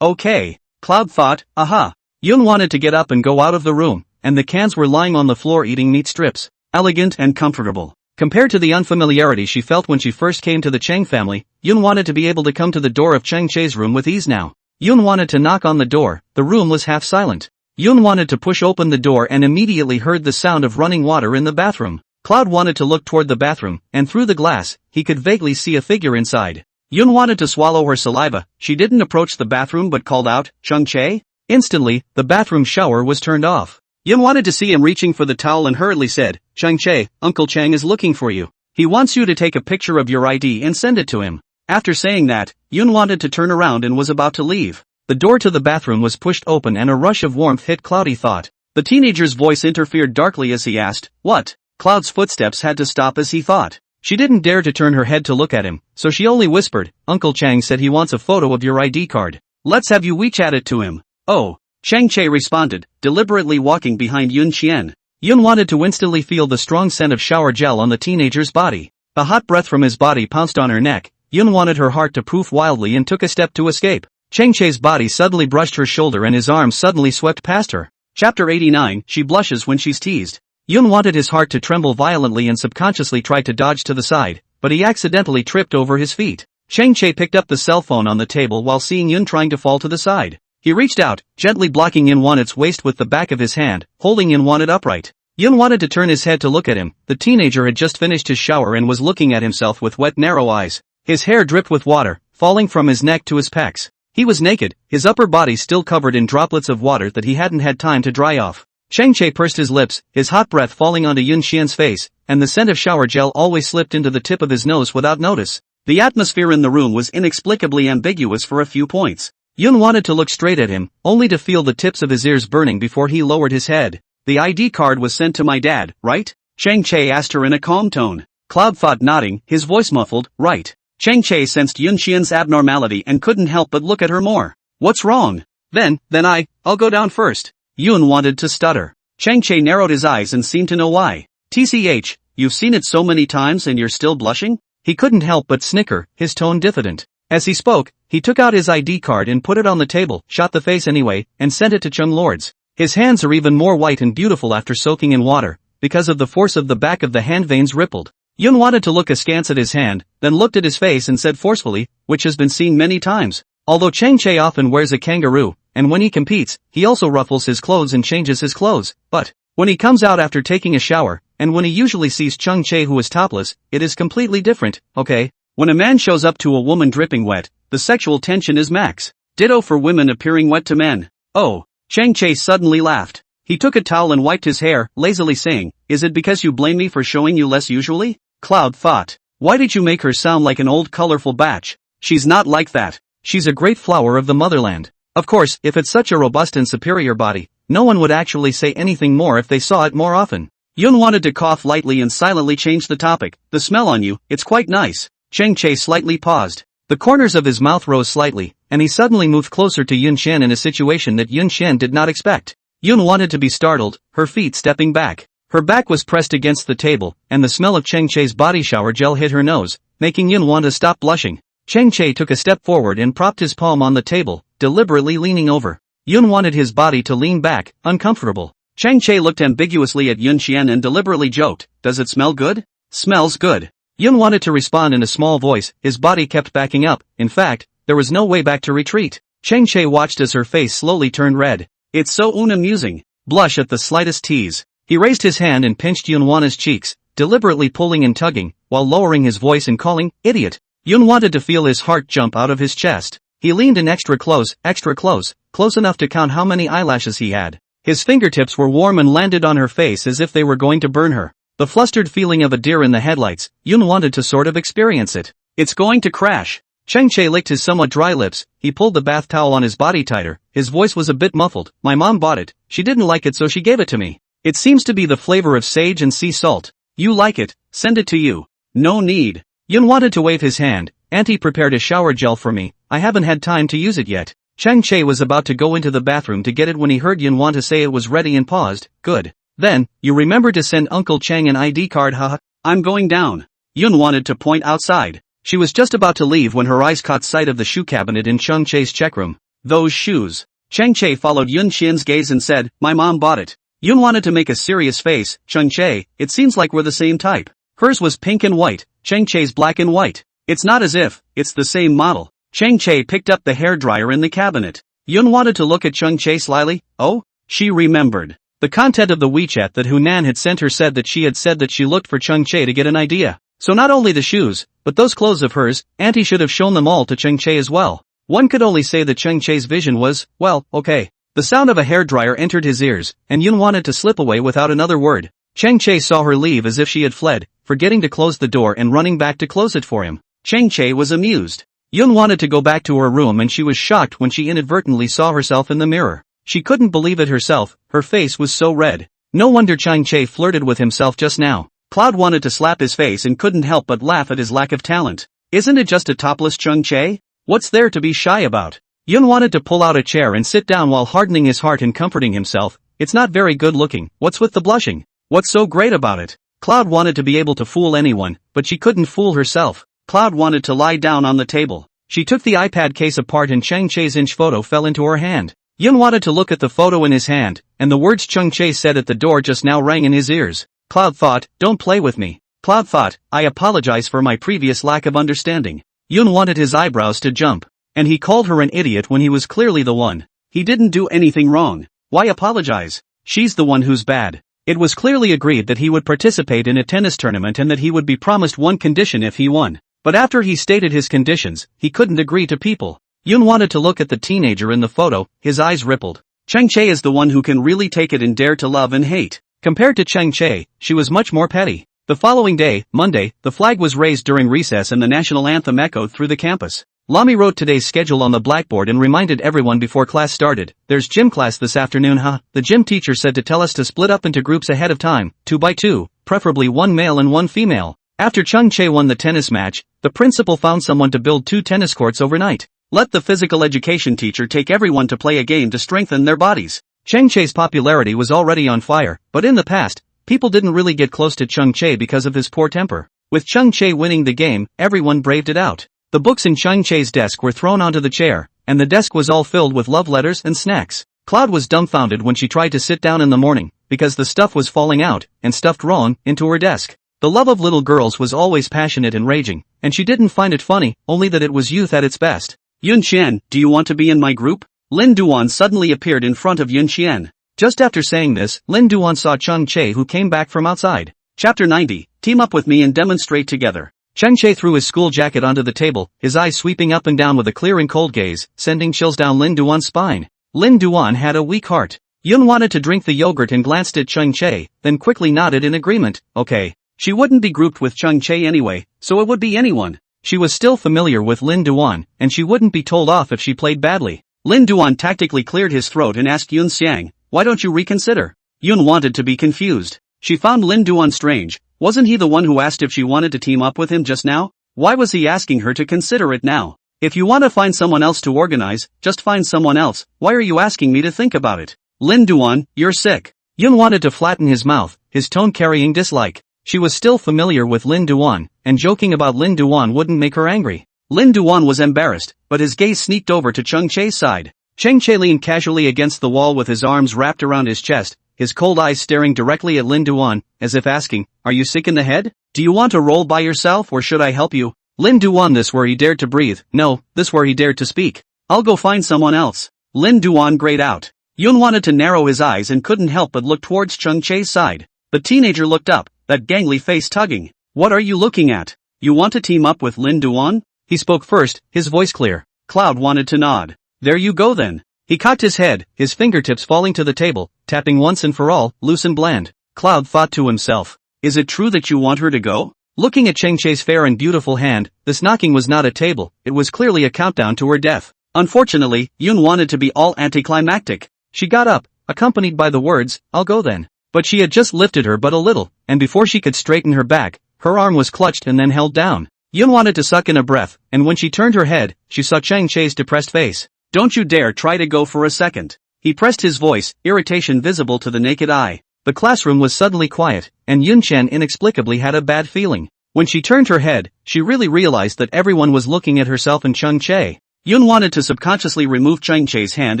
Okay. Cloud thought, aha. Yun wanted to get up and go out of the room, and the cans were lying on the floor eating meat strips. Elegant and comfortable. Compared to the unfamiliarity she felt when she first came to the Chang family, Yun wanted to be able to come to the door of Chang Che's room with ease now. Yun wanted to knock on the door, the room was half silent. Yun wanted to push open the door and immediately heard the sound of running water in the bathroom. Cloud wanted to look toward the bathroom, and through the glass, he could vaguely see a figure inside. Yun wanted to swallow her saliva. She didn't approach the bathroom but called out, Chang Che? Instantly, the bathroom shower was turned off. Yun wanted to see him reaching for the towel and hurriedly said, Chang Che, Uncle Chang is looking for you. He wants you to take a picture of your ID and send it to him. After saying that, Yun wanted to turn around and was about to leave. The door to the bathroom was pushed open and a rush of warmth hit Cloud, he thought. The teenager's voice interfered darkly as he asked, what? Cloud's footsteps had to stop as he thought. She didn't dare to turn her head to look at him, so she only whispered, Uncle Chang said he wants a photo of your ID card. Let's have you WeChat it to him. Oh. Chang Che responded, deliberately walking behind Yun Qian. Yun wanted to instantly feel the strong scent of shower gel on the teenager's body. The hot breath from his body pounced on her neck. Yun wanted her heart to poof wildly and took a step to escape. Chang Che's body suddenly brushed her shoulder and his arms suddenly swept past her. Chapter 89, She blushes when she's teased. Yun wanted his heart to tremble violently and subconsciously tried to dodge to the side, but he accidentally tripped over his feet. Chang Che picked up the cell phone on the table while seeing Yun trying to fall to the side. He reached out, gently blocking Yun Wanet's waist with the back of his hand, holding Yun Wanet upright. Yun wanted to turn his head to look at him. The teenager had just finished his shower and was looking at himself with wet narrow eyes. His hair dripped with water, falling from his neck to his pecs. He was naked, his upper body still covered in droplets of water that he hadn't had time to dry off. Chang Che pursed his lips, his hot breath falling onto Yun Qian's face, and the scent of shower gel always slipped into the tip of his nose without notice. The atmosphere in the room was inexplicably ambiguous for a few points. Yun wanted to look straight at him, only to feel the tips of his ears burning before he lowered his head. The ID card was sent to my dad, right? Chang Che asked her in a calm tone. Cloud thought, nodding, his voice muffled, right. Chang Che sensed Yun Qian's abnormality and couldn't help but look at her more. What's wrong? Then I'll go down first. Yun wanted to stutter. Chang Che narrowed his eyes and seemed to know why. TCH, you've seen it so many times and you're still blushing? He couldn't help but snicker, his tone diffident. As he spoke, he took out his ID card and put it on the table, shot the face anyway, and sent it to Chung Lords. His hands are even more white and beautiful after soaking in water, because of the force of the back of the hand veins rippled. Yun wanted to look askance at his hand, then looked at his face and said forcefully, which has been seen many times. Although Chang Che often wears a kangaroo, and when he competes, he also ruffles his clothes and changes his clothes, but when he comes out after taking a shower, and when he usually sees Chang Che who is topless, it is completely different, okay? When a man shows up to a woman dripping wet, the sexual tension is max. Ditto for women appearing wet to men. Oh. Chang Che suddenly laughed. He took a towel and wiped his hair, lazily saying, is it because you blame me for showing you less usually? Cloud thought. Why did you make her sound like an old colorful batch? She's not like that. She's a great flower of the motherland. Of course, if it's such a robust and superior body, no one would actually say anything more if they saw it more often. Yun wanted to cough lightly and silently change the topic. The smell on you, it's quite nice. Chang Che slightly paused. The corners of his mouth rose slightly, and he suddenly moved closer to Yun Xian in a situation that Yun Xian did not expect. Yun wanted to be startled, her feet stepping back. Her back was pressed against the table, and the smell of Chang Che's body shower gel hit her nose, making Yun want to stop blushing. Chang Che took a step forward and propped his palm on the table, deliberately leaning over. Yun wanted his body to lean back, uncomfortable. Chang Che looked ambiguously at Yun Xian and deliberately joked, does it smell good? Smells good. Yun wanted to respond in a small voice, his body kept backing up, in fact, there was no way back to retreat. Chang Che watched as her face slowly turned red. It's so unamusing. Blush at the slightest tease. He raised his hand and pinched Yun Wanna's cheeks, deliberately pulling and tugging, while lowering his voice and calling, idiot. Yun wanted to feel his heart jump out of his chest. He leaned in extra close enough to count how many eyelashes he had. His fingertips were warm and landed on her face as if they were going to burn her. The flustered feeling of a deer in the headlights, Yun wanted to sort of experience it. It's going to crash. Chang Che licked his somewhat dry lips, he pulled the bath towel on his body tighter, his voice was a bit muffled, my mom bought it, she didn't like it so she gave it to me. It seems to be the flavor of sage and sea salt. You like it, send it to you. No need. Yun wanted to wave his hand, Auntie prepared a shower gel for me, I haven't had time to use it yet. Chang Che was about to go into the bathroom to get it when he heard Yun want to say it was ready and paused, good. Then, you remember to send Uncle Chang an ID card haha. I'm going down. Yun wanted to point outside. She was just about to leave when her eyes caught sight of the shoe cabinet in Chang Che's check room. Those shoes. Chang Che followed Yun Xian's gaze and said, my mom bought it. Yun wanted to make a serious face, Chang Che, it seems like we're the same type. Hers was pink and white, Chang Che's black and white. It's not as if, it's the same model. Chang Che picked up the hairdryer in the cabinet. Yun wanted to look at Chang Che slyly, oh? She remembered. The content of the WeChat that Hunan had sent her said that she looked for Chang Che to get an idea. So not only the shoes, but those clothes of hers, Auntie should have shown them all to Chang Che as well. One could only say that Chang Che's vision was, well, okay. The sound of a hairdryer entered his ears, and Yun wanted to slip away without another word. Chang Che saw her leave as if she had fled, forgetting to close the door and running back to close it for him. Chang Che was amused. Yun wanted to go back to her room and she was shocked when she inadvertently saw herself in the mirror. She couldn't believe it herself, her face was so red. No wonder Chang Che flirted with himself just now. Cloud wanted to slap his face and couldn't help but laugh at his lack of talent. Isn't it just a topless Chang Che? What's there to be shy about? Yun wanted to pull out a chair and sit down while hardening his heart and comforting himself. It's not very good looking, what's with the blushing? What's so great about it? Cloud wanted to be able to fool anyone, but she couldn't fool herself. Cloud wanted to lie down on the table. She took the iPad case apart and Chang Che's inch photo fell into her hand. Yun wanted to look at the photo in his hand, and the words Chang Che said at the door just now rang in his ears. Cloud thought, don't play with me. Cloud thought, I apologize for my previous lack of understanding. Yun wanted his eyebrows to jump. And he called her an idiot when he was clearly the one. He didn't do anything wrong. Why apologize? She's the one who's bad. It was clearly agreed that he would participate in a tennis tournament and that he would be promised one condition if he won. But after he stated his conditions, he couldn't agree to people. Yun wanted to look at the teenager in the photo, his eyes rippled. Chang Che is the one who can really take it and dare to love and hate. Compared to Chang Che, she was much more petty. The following day, Monday, the flag was raised during recess and the national anthem echoed through the campus. Lami wrote today's schedule on the blackboard and reminded everyone before class started, there's gym class this afternoon huh? The gym teacher said to tell us to split up into groups ahead of time, 2 by 2, preferably one male and one female. After Chang Che won the tennis match, the principal found someone to build 2 tennis courts overnight. Let the physical education teacher take everyone to play a game to strengthen their bodies. Chang Che's popularity was already on fire, but in the past, people didn't really get close to Chang Che because of his poor temper. With Chang Che winning the game, everyone braved it out. The books in Chang Che's desk were thrown onto the chair, and the desk was all filled with love letters and snacks. Cloud was dumbfounded when she tried to sit down in the morning, because the stuff was falling out, and stuffed wrong, into her desk. The love of little girls was always passionate and raging, and she didn't find it funny, only that it was youth at its best. Yun Xian, do you want to be in my group? Lin Duan suddenly appeared in front of Yun Xian. Just after saying this, Lin Duan saw Chang Che who came back from outside. Chapter 90, team up with me and demonstrate together. Cheng Che threw his school jacket onto the table, his eyes sweeping up and down with a clear and cold gaze, sending chills down Lin Duan's spine. Lin Duan had a weak heart. Yun wanted to drink the yogurt and glanced at Cheng Che, then quickly nodded in agreement. Okay. She wouldn't be grouped with Cheng Che anyway, so it would be anyone. She was still familiar with Lin Duan, and she wouldn't be told off if she played badly. Lin Duan tactically cleared his throat and asked Yun Xiang, why don't you reconsider? Yun wanted to be confused. She found Lin Duan strange. Wasn't he the one who asked if she wanted to team up with him just now? Why was he asking her to consider it now? If you want to find someone else to organize, just find someone else. Why are you asking me to think about it? Lin Duan, you're sick. Yun wanted to flatten his mouth, his tone carrying dislike. She was still familiar with Lin Duan, and joking about Lin Duan wouldn't make her angry. Lin Duan was embarrassed, but his gaze sneaked over to Cheng Che's side. Cheng Che leaned casually against the wall with his arms wrapped around his chest, his cold eyes staring directly at Lin Duan, as if asking, are you sick in the head? Do you want to roll by yourself or should I help you? Lin Duan, this where he dared to breathe, no, this where he dared to speak. I'll go find someone else. Lin Duan grayed out. Yun wanted to narrow his eyes and couldn't help but look towards Cheng Che's side. The teenager looked up, that gangly face tugging. What are you looking at? You want to team up with Lin Duan? He spoke first, his voice clear. Cloud wanted to nod. There you go then. He cocked his head, his fingertips falling to the table, tapping once and for all, loose and bland. Cloud thought to himself. Is it true that you want her to go? Looking at Cheng Che's fair and beautiful hand, this knocking was not a table, it was clearly a countdown to her death. Unfortunately, Yun wanted to be all anticlimactic. She got up, accompanied by the words, I'll go then. But she had just lifted her but a little, and before she could straighten her back, her arm was clutched and then held down. Yun wanted to suck in a breath, and when she turned her head, she saw Cheng Che's depressed face. Don't you dare try to go for a second. He pressed his voice, irritation visible to the naked eye. The classroom was suddenly quiet, and Yun Chen inexplicably had a bad feeling. When she turned her head, she really realized that everyone was looking at herself and Cheng Che. Yun wanted to subconsciously remove Cheng Che's hand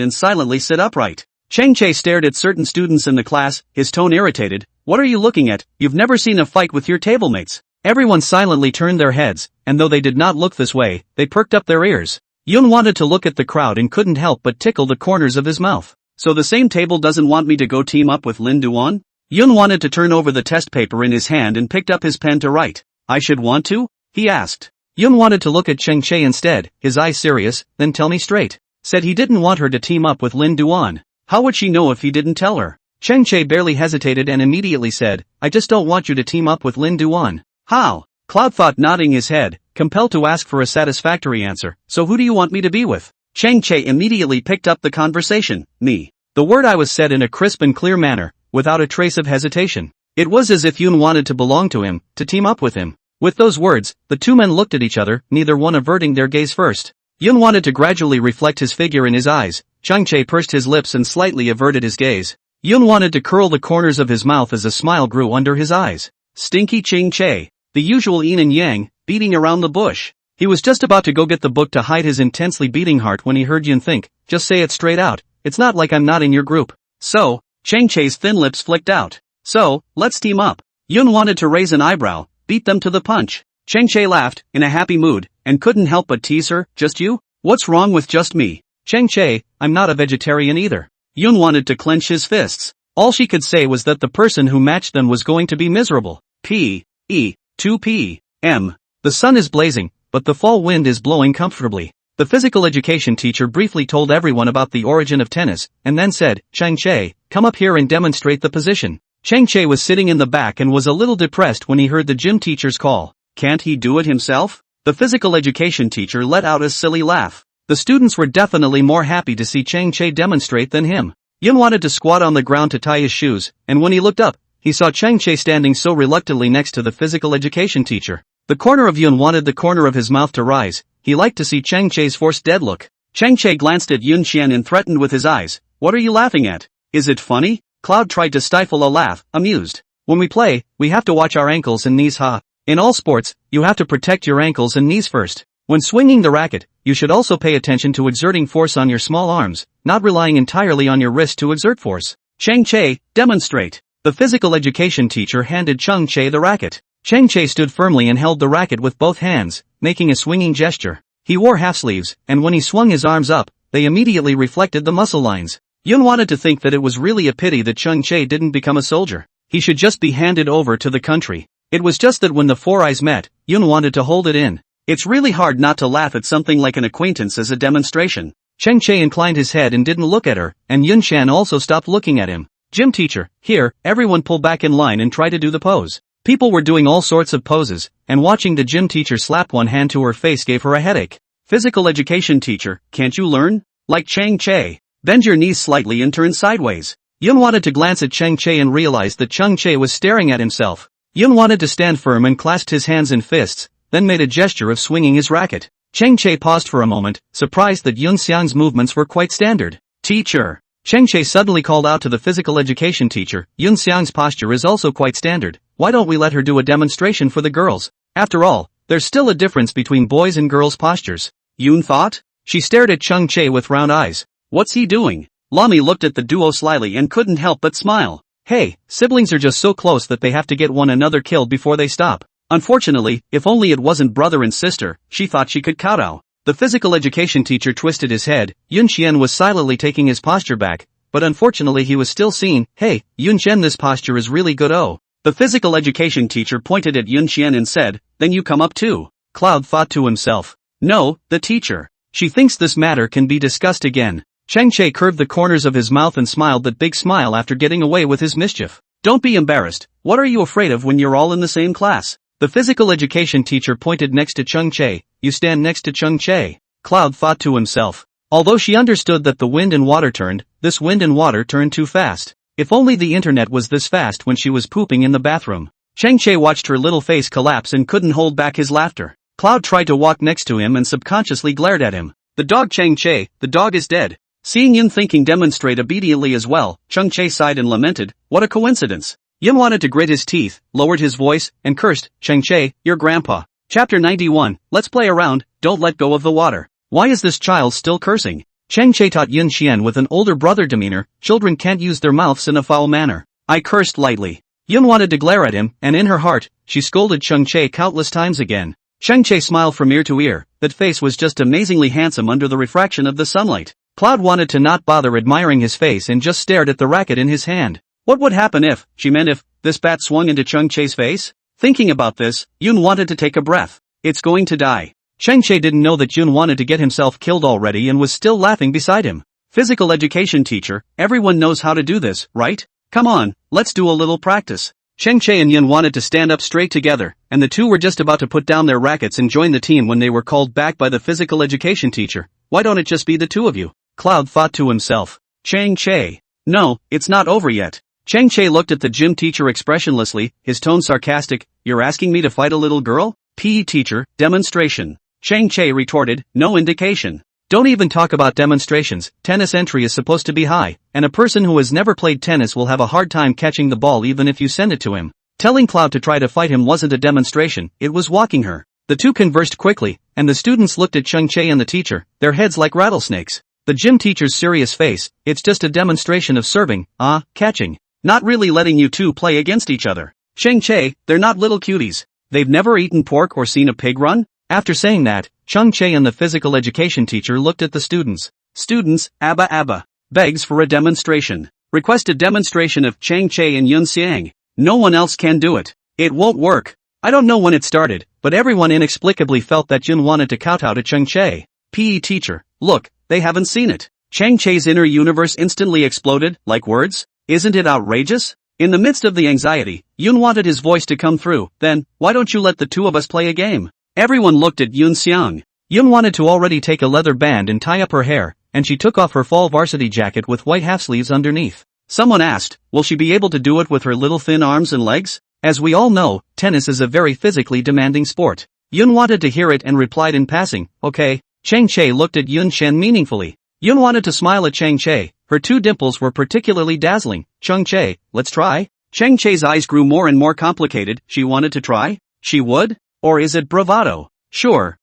and silently sit upright. Cheng Che stared at certain students in the class, his tone irritated. What are you looking at? You've never seen a fight with your table mates. Everyone silently turned their heads, and though they did not look this way, they perked up their ears. Yun wanted to look at the crowd and couldn't help but tickle the corners of his mouth. So the same table doesn't want me to go team up with Lin Duan? Yun wanted to turn over the test paper in his hand and picked up his pen to write. I should want to? He asked. Yun wanted to look at Cheng Che instead, his eyes serious, then tell me straight. Said he didn't want her to team up with Lin Duan. How would she know if he didn't tell her? Cheng Che barely hesitated and immediately said, I just don't want you to team up with Lin Duan. How? Cloud thought, nodding his head, compelled to ask for a satisfactory answer. So who do you want me to be with? Cheng Che immediately picked up the conversation. Me. The word I was said in a crisp and clear manner, without a trace of hesitation. It was as if Yun wanted to belong to him, to team up with him. With those words, the two men looked at each other, neither one averting their gaze first. Yun wanted to gradually reflect his figure in his eyes. Cheng Che pursed his lips and slightly averted his gaze. Yun wanted to curl the corners of his mouth as a smile grew under his eyes. Stinky Cheng Che. The usual yin and yang, beating around the bush. He was just about to go get the book to hide his intensely beating heart when he heard Yun think, just say it straight out, it's not like I'm not in your group. So, Cheng Che's thin lips flicked out. So, let's team up. Yun wanted to raise an eyebrow, beat them to the punch. Cheng Che laughed, in a happy mood, and couldn't help but tease her, just you? What's wrong with just me? Cheng Che, I'm not a vegetarian either. Yun wanted to clench his fists. All she could say was that the person who matched them was going to be miserable. P.E. 2 p.m. The sun is blazing, but the fall wind is blowing comfortably. The physical education teacher briefly told everyone about the origin of tennis, and then said, Cheng Che, come up here and demonstrate the position. Cheng Che was sitting in the back and was a little depressed when he heard the gym teacher's call. Can't he do it himself? The physical education teacher let out a silly laugh. The students were definitely more happy to see Cheng Che demonstrate than him. Yun wanted to squat on the ground to tie his shoes, and when he looked up, he saw Cheng Che standing so reluctantly next to the physical education teacher. The corner of Yun wanted the corner of his mouth to rise. He liked to see Cheng Che's forced dead look. Cheng Che glanced at Yun Xian and threatened with his eyes. What are you laughing at? Is it funny? Cloud tried to stifle a laugh, amused. When we play, we have to watch our ankles and knees. In all sports, you have to protect your ankles and knees first. When swinging the racket, you should also pay attention to exerting force on your small arms, not relying entirely on your wrist to exert force. Cheng Che, demonstrate. The physical education teacher handed Cheng Che the racket. Cheng Che stood firmly and held the racket with both hands, making a swinging gesture. He wore half-sleeves, and when he swung his arms up, they immediately reflected the muscle lines. Yun wanted to think that it was really a pity that Cheng Che didn't become a soldier. He should just be handed over to the country. It was just that when the four eyes met, Yun wanted to hold it in. It's really hard not to laugh at something like an acquaintance as a demonstration. Cheng Che inclined his head and didn't look at her, and Yun Shan also stopped looking at him. Gym teacher, here, everyone pull back in line and try to do the pose. People were doing all sorts of poses, and watching the gym teacher slap one hand to her face gave her a headache. Physical education teacher, can't you learn? Like Cheng Che. Bend your knees slightly and turn sideways. Yun wanted to glance at Cheng Che and realized that Cheng Che was staring at himself. Yun wanted to stand firm and clasped his hands in fists, then made a gesture of swinging his racket. Cheng Che paused for a moment, surprised that Yun Xiang's movements were quite standard. Teacher. Cheng Che suddenly called out to the physical education teacher, Yun Xiang's posture is also quite standard, why don't we let her do a demonstration for the girls? After all, there's still a difference between boys' and girls' postures. Yun thought? She stared at Cheng Che with round eyes. What's he doing? Lami looked at the duo slyly and couldn't help but smile. Hey, siblings are just so close that they have to get one another killed before they stop. Unfortunately, if only it wasn't brother and sister, she thought she could kowtow. The physical education teacher twisted his head. Yun Xian was silently taking his posture back, but unfortunately he was still seen. Hey, Yun Xian, this posture is really good. Oh. The physical education teacher pointed at Yun Xian and said, then you come up too. Cloud thought to himself. No, the teacher. She thinks this matter can be discussed again. Cheng Che curved the corners of his mouth and smiled that big smile after getting away with his mischief. Don't be embarrassed. What are you afraid of when you're all in the same class? The physical education teacher pointed next to Cheng Che. You stand next to Cheng Che. Cloud thought to himself. Although she understood that the wind and water turned, this wind and water turned too fast. If only the internet was this fast when she was pooping in the bathroom. Cheng Che watched her little face collapse and couldn't hold back his laughter. Cloud tried to walk next to him and subconsciously glared at him. The dog Cheng Che, the dog is dead. Seeing Yun thinking demonstrate obediently as well, Cheng Che sighed and lamented, what a coincidence. Yun wanted to grit his teeth, lowered his voice, and cursed, Cheng Che, your grandpa. Chapter 91, let's play around, don't let go of the water. Why is this child still cursing? Cheng Che taught Yun Xian with an older brother demeanor, children can't use their mouths in a foul manner. I cursed lightly. Yun wanted to glare at him, and in her heart, she scolded Cheng Che countless times again. Cheng Che smiled from ear to ear, that face was just amazingly handsome under the refraction of the sunlight. Cloud wanted to not bother admiring his face and just stared at the racket in his hand. What would happen if, she meant if, this bat swung into Cheng Che's face? Thinking about this, Yun wanted to take a breath. It's going to die. Cheng Che didn't know that Yun wanted to get himself killed already and was still laughing beside him. Physical education teacher, everyone knows how to do this, right? Come on, let's do a little practice. Cheng Che and Yun wanted to stand up straight together, and the two were just about to put down their rackets and join the team when they were called back by the physical education teacher. Why don't it just be the two of you? Cloud thought to himself. Cheng Che. No, it's not over yet. Cheng Che looked at the gym teacher expressionlessly, his tone sarcastic. You're asking me to fight a little girl? PE teacher, demonstration. Cheng Che retorted, no indication. Don't even talk about demonstrations, tennis entry is supposed to be high, and a person who has never played tennis will have a hard time catching the ball even if you send it to him. Telling Cloud to try to fight him wasn't a demonstration, it was walking her. The two conversed quickly, and the students looked at Cheng Che and the teacher, their heads like rattlesnakes. The gym teacher's serious face, it's just a demonstration of serving, catching. Not really letting you two play against each other. Cheng Che, they're not little cuties. They've never eaten pork or seen a pig run? After saying that, Cheng Che and the physical education teacher looked at the students. Students, Abba, begs for a demonstration. Request a demonstration of Cheng Che and Yun Xiang. No one else can do it. It won't work. I don't know when it started, but everyone inexplicably felt that Yun wanted to kowtow to Cheng Che. PE teacher, look, they haven't seen it. Cheng Che's inner universe instantly exploded, like words. Isn't it outrageous? In the midst of the anxiety, Yun wanted his voice to come through. Then, why don't you let the two of us play a game? Everyone looked at Yun Xiang. Yun wanted to already take a leather band and tie up her hair, and she took off her fall varsity jacket with white half-sleeves underneath. Someone asked, will she be able to do it with her little thin arms and legs? As we all know, tennis is a very physically demanding sport. Yun wanted to hear it and replied in passing, okay. Cheng Che looked at Yun Xian meaningfully. Yun wanted to smile at Cheng Che. Her two dimples were particularly dazzling. Cheng Che, let's try? Cheng Che's eyes grew more and more complicated. She wanted to try? She would? Or is it bravado? Sure,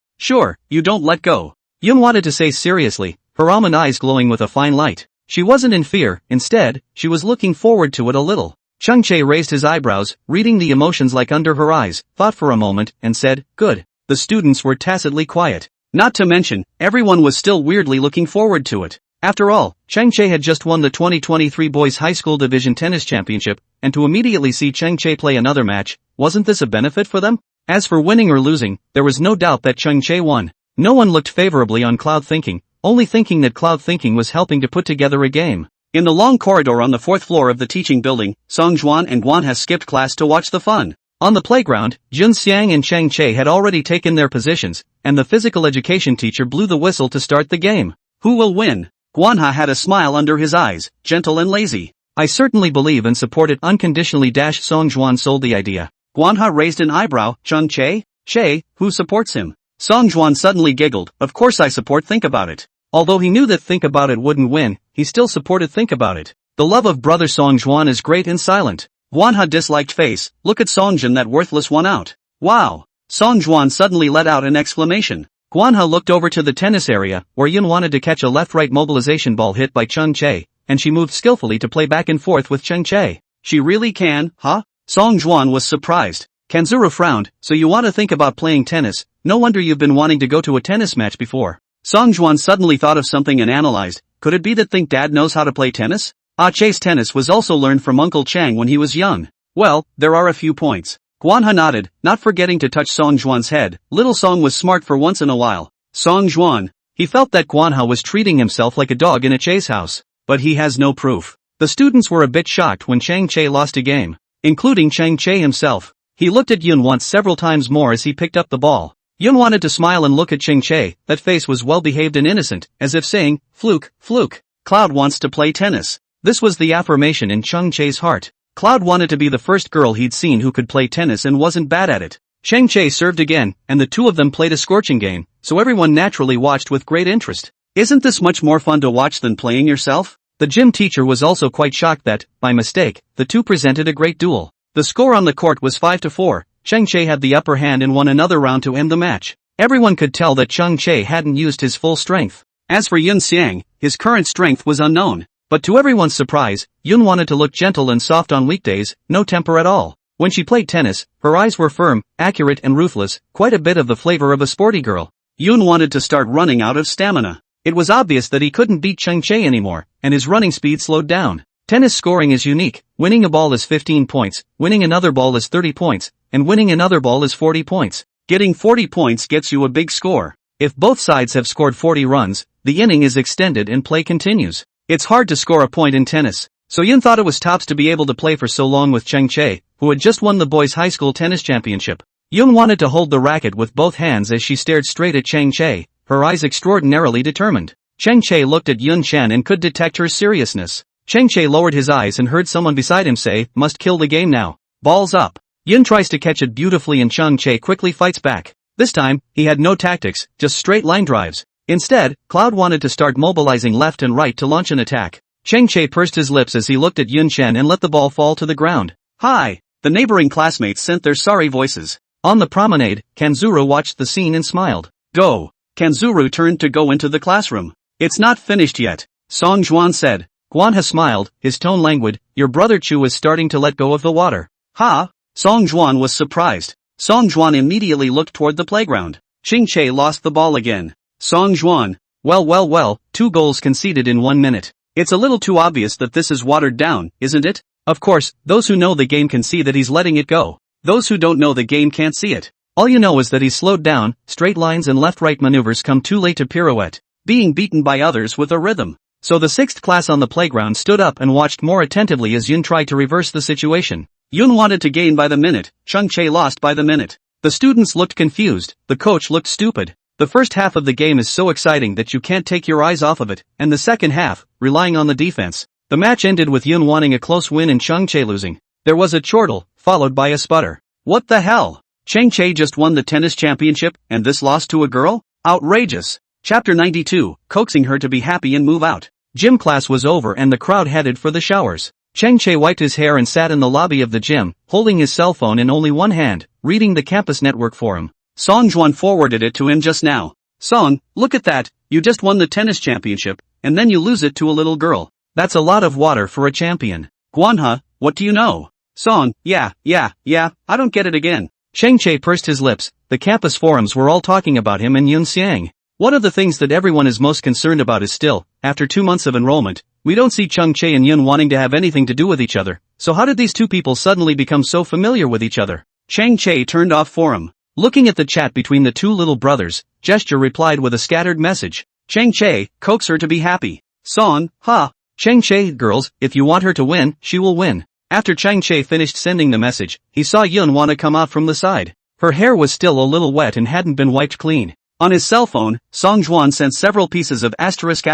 you don't let go. Yun wanted to say seriously, her almond eyes glowing with a fine light. She wasn't in fear, instead, she was looking forward to it a little. Cheng Che raised his eyebrows, reading the emotions like under her eyes, thought for a moment, and said, good. The students were tacitly quiet. Not to mention, everyone was still weirdly looking forward to it. After all, Cheng Che had just won the 2023 Boys High School Division Tennis Championship, and to immediately see Cheng Che play another match, wasn't this a benefit for them? As for winning or losing, there was no doubt that Cheng Che won. No one looked favorably on Cloud Thinking, only thinking that Cloud Thinking was helping to put together a game. In the long corridor on the 4th floor of the teaching building, Song Juan and Guanha skipped class to watch the fun. On the playground, Jun Xiang and Cheng Che had already taken their positions, and the physical education teacher blew the whistle to start the game. Who will win? Guanha had a smile under his eyes, gentle and lazy. I certainly believe and support it unconditionally. Song Juan sold the idea. Guanha raised an eyebrow. Cheng Che? Che, who supports him? Song Juan suddenly giggled. Of course I support Think About It. Although he knew that Think About It wouldn't win, he still supported Think About It. The love of brother Song Juan is great and silent. Guanha disliked face. Look at Songjun, that worthless one out. Wow. Song Juan suddenly let out an exclamation. Guanha looked over to the tennis area, where Yun wanted to catch a left-right mobilization ball hit by Cheng Che, and she moved skillfully to play back and forth with Cheng Che. She really can, huh? Song Juan was surprised. Kanzuru frowned. So you want to think about playing tennis? No wonder you've been wanting to go to a tennis match before. Song Juan suddenly thought of something and analyzed. Could it be that Think Dad knows how to play tennis? Che's tennis was also learned from Uncle Chang when he was young. Well, there are a few points. Guanha nodded, not forgetting to touch Song Juan's head. Little Song was smart for once in a while. Song Juan. He felt that Guanha was treating himself like a dog in a Che's house. But he has no proof. The students were a bit shocked when Cheng Che lost a game, including Cheng Che himself. He looked at Yun once several times more as he picked up the ball. Yun wanted to smile and look at Cheng Che. That face was well-behaved and innocent, as if saying, fluke, fluke. Cloud wants to play tennis. This was the affirmation in Cheng Che's heart. Cloud wanted to be the first girl he'd seen who could play tennis and wasn't bad at it. Cheng Che served again, and the two of them played a scorching game, so everyone naturally watched with great interest. Isn't this much more fun to watch than playing yourself? The gym teacher was also quite shocked that, by mistake, the two presented a great duel. The score on the court was 5-4. Cheng Che had the upper hand and won another round to end the match. Everyone could tell that Cheng Che hadn't used his full strength. As for Yun Xiang, his current strength was unknown. But to everyone's surprise, Yun wanted to look gentle and soft on weekdays, no temper at all. When she played tennis, her eyes were firm, accurate and ruthless, quite a bit of the flavor of a sporty girl. Yun wanted to start running out of stamina. It was obvious that he couldn't beat Cheng Che anymore, and his running speed slowed down. Tennis scoring is unique. Winning a ball is 15 points, winning another ball is 30 points, and winning another ball is 40 points. Getting 40 points gets you a big score. If both sides have scored 40 runs, the inning is extended and play continues. It's hard to score a point in tennis, so Yun thought it was tops to be able to play for so long with Cheng Che, who had just won the boys' high school tennis championship. Yun wanted to hold the racket with both hands as she stared straight at Cheng Che, her eyes extraordinarily determined. Cheng Che looked at Yun Chen and could detect her seriousness. Cheng Che lowered his eyes and heard someone beside him say, "Must kill the game now. Balls up." Yun tries to catch it beautifully and Cheng Che quickly fights back. This time, he had no tactics, just straight line drives. Instead, Cloud wanted to start mobilizing left and right to launch an attack. Cheng Che pursed his lips as he looked at Yun Chen and let the ball fall to the ground. Hi! The neighboring classmates sent their sorry voices. On the promenade, Kanzuru watched the scene and smiled. Go! Kanzuru turned to go into the classroom. It's not finished yet, Song Juan said. Guanha smiled, his tone languid. Your brother Chu is starting to let go of the water. Ha! Song Juan was surprised. Song Juan immediately looked toward the playground. Cheng Che lost the ball again. Song Juan. Well, 2 goals conceded in 1 minute. It's a little too obvious that this is watered down, isn't it? Of course, those who know the game can see that he's letting it go. Those who don't know the game can't see it. All you know is that he's slowed down, straight lines and left-right maneuvers come too late to pirouette, being beaten by others with a rhythm. So the 6th class on the playground stood up and watched more attentively as Yun tried to reverse the situation. Yun wanted to gain by the minute, Cheng Che lost by the minute. The students looked confused, the coach looked stupid. The first half of the game is so exciting that you can't take your eyes off of it, and the second half, relying on the defense. The match ended with Yun wanting a close win and Cheng Che losing. There was a chortle, followed by a sputter. What the hell? Cheng Che just won the tennis championship, and this loss to a girl? Outrageous. Chapter 92, coaxing her to be happy and move out. Gym class was over and the crowd headed for the showers. Cheng Che wiped his hair and sat in the lobby of the gym, holding his cell phone in only one hand, reading the campus network forum. Song Juan forwarded it to him just now. Song, look at that, you just won the tennis championship, and then you lose it to a little girl. That's a lot of water for a champion. Guanha, what do you know? Song, yeah, I don't get it again. Cheng Che pursed his lips. The campus forums were all talking about him and Yun Xiang. One of the things that everyone is most concerned about is still, after 2 months of enrollment, we don't see Chung Chae and Yun wanting to have anything to do with each other, so how did these two people suddenly become so familiar with each other? Chang Chae turned off forum. Looking at the chat between the two little brothers, Gesture replied with a scattered message. Chang Chae, coax her to be happy. Song, ha. Chang Chae, girls, if you want her to win, she will win. After Chang Chae finished sending the message, he saw Yun wanna come out from the side. Her hair was still a little wet and hadn't been wiped clean. On his cell phone, Song Juan sent several pieces of asterisk.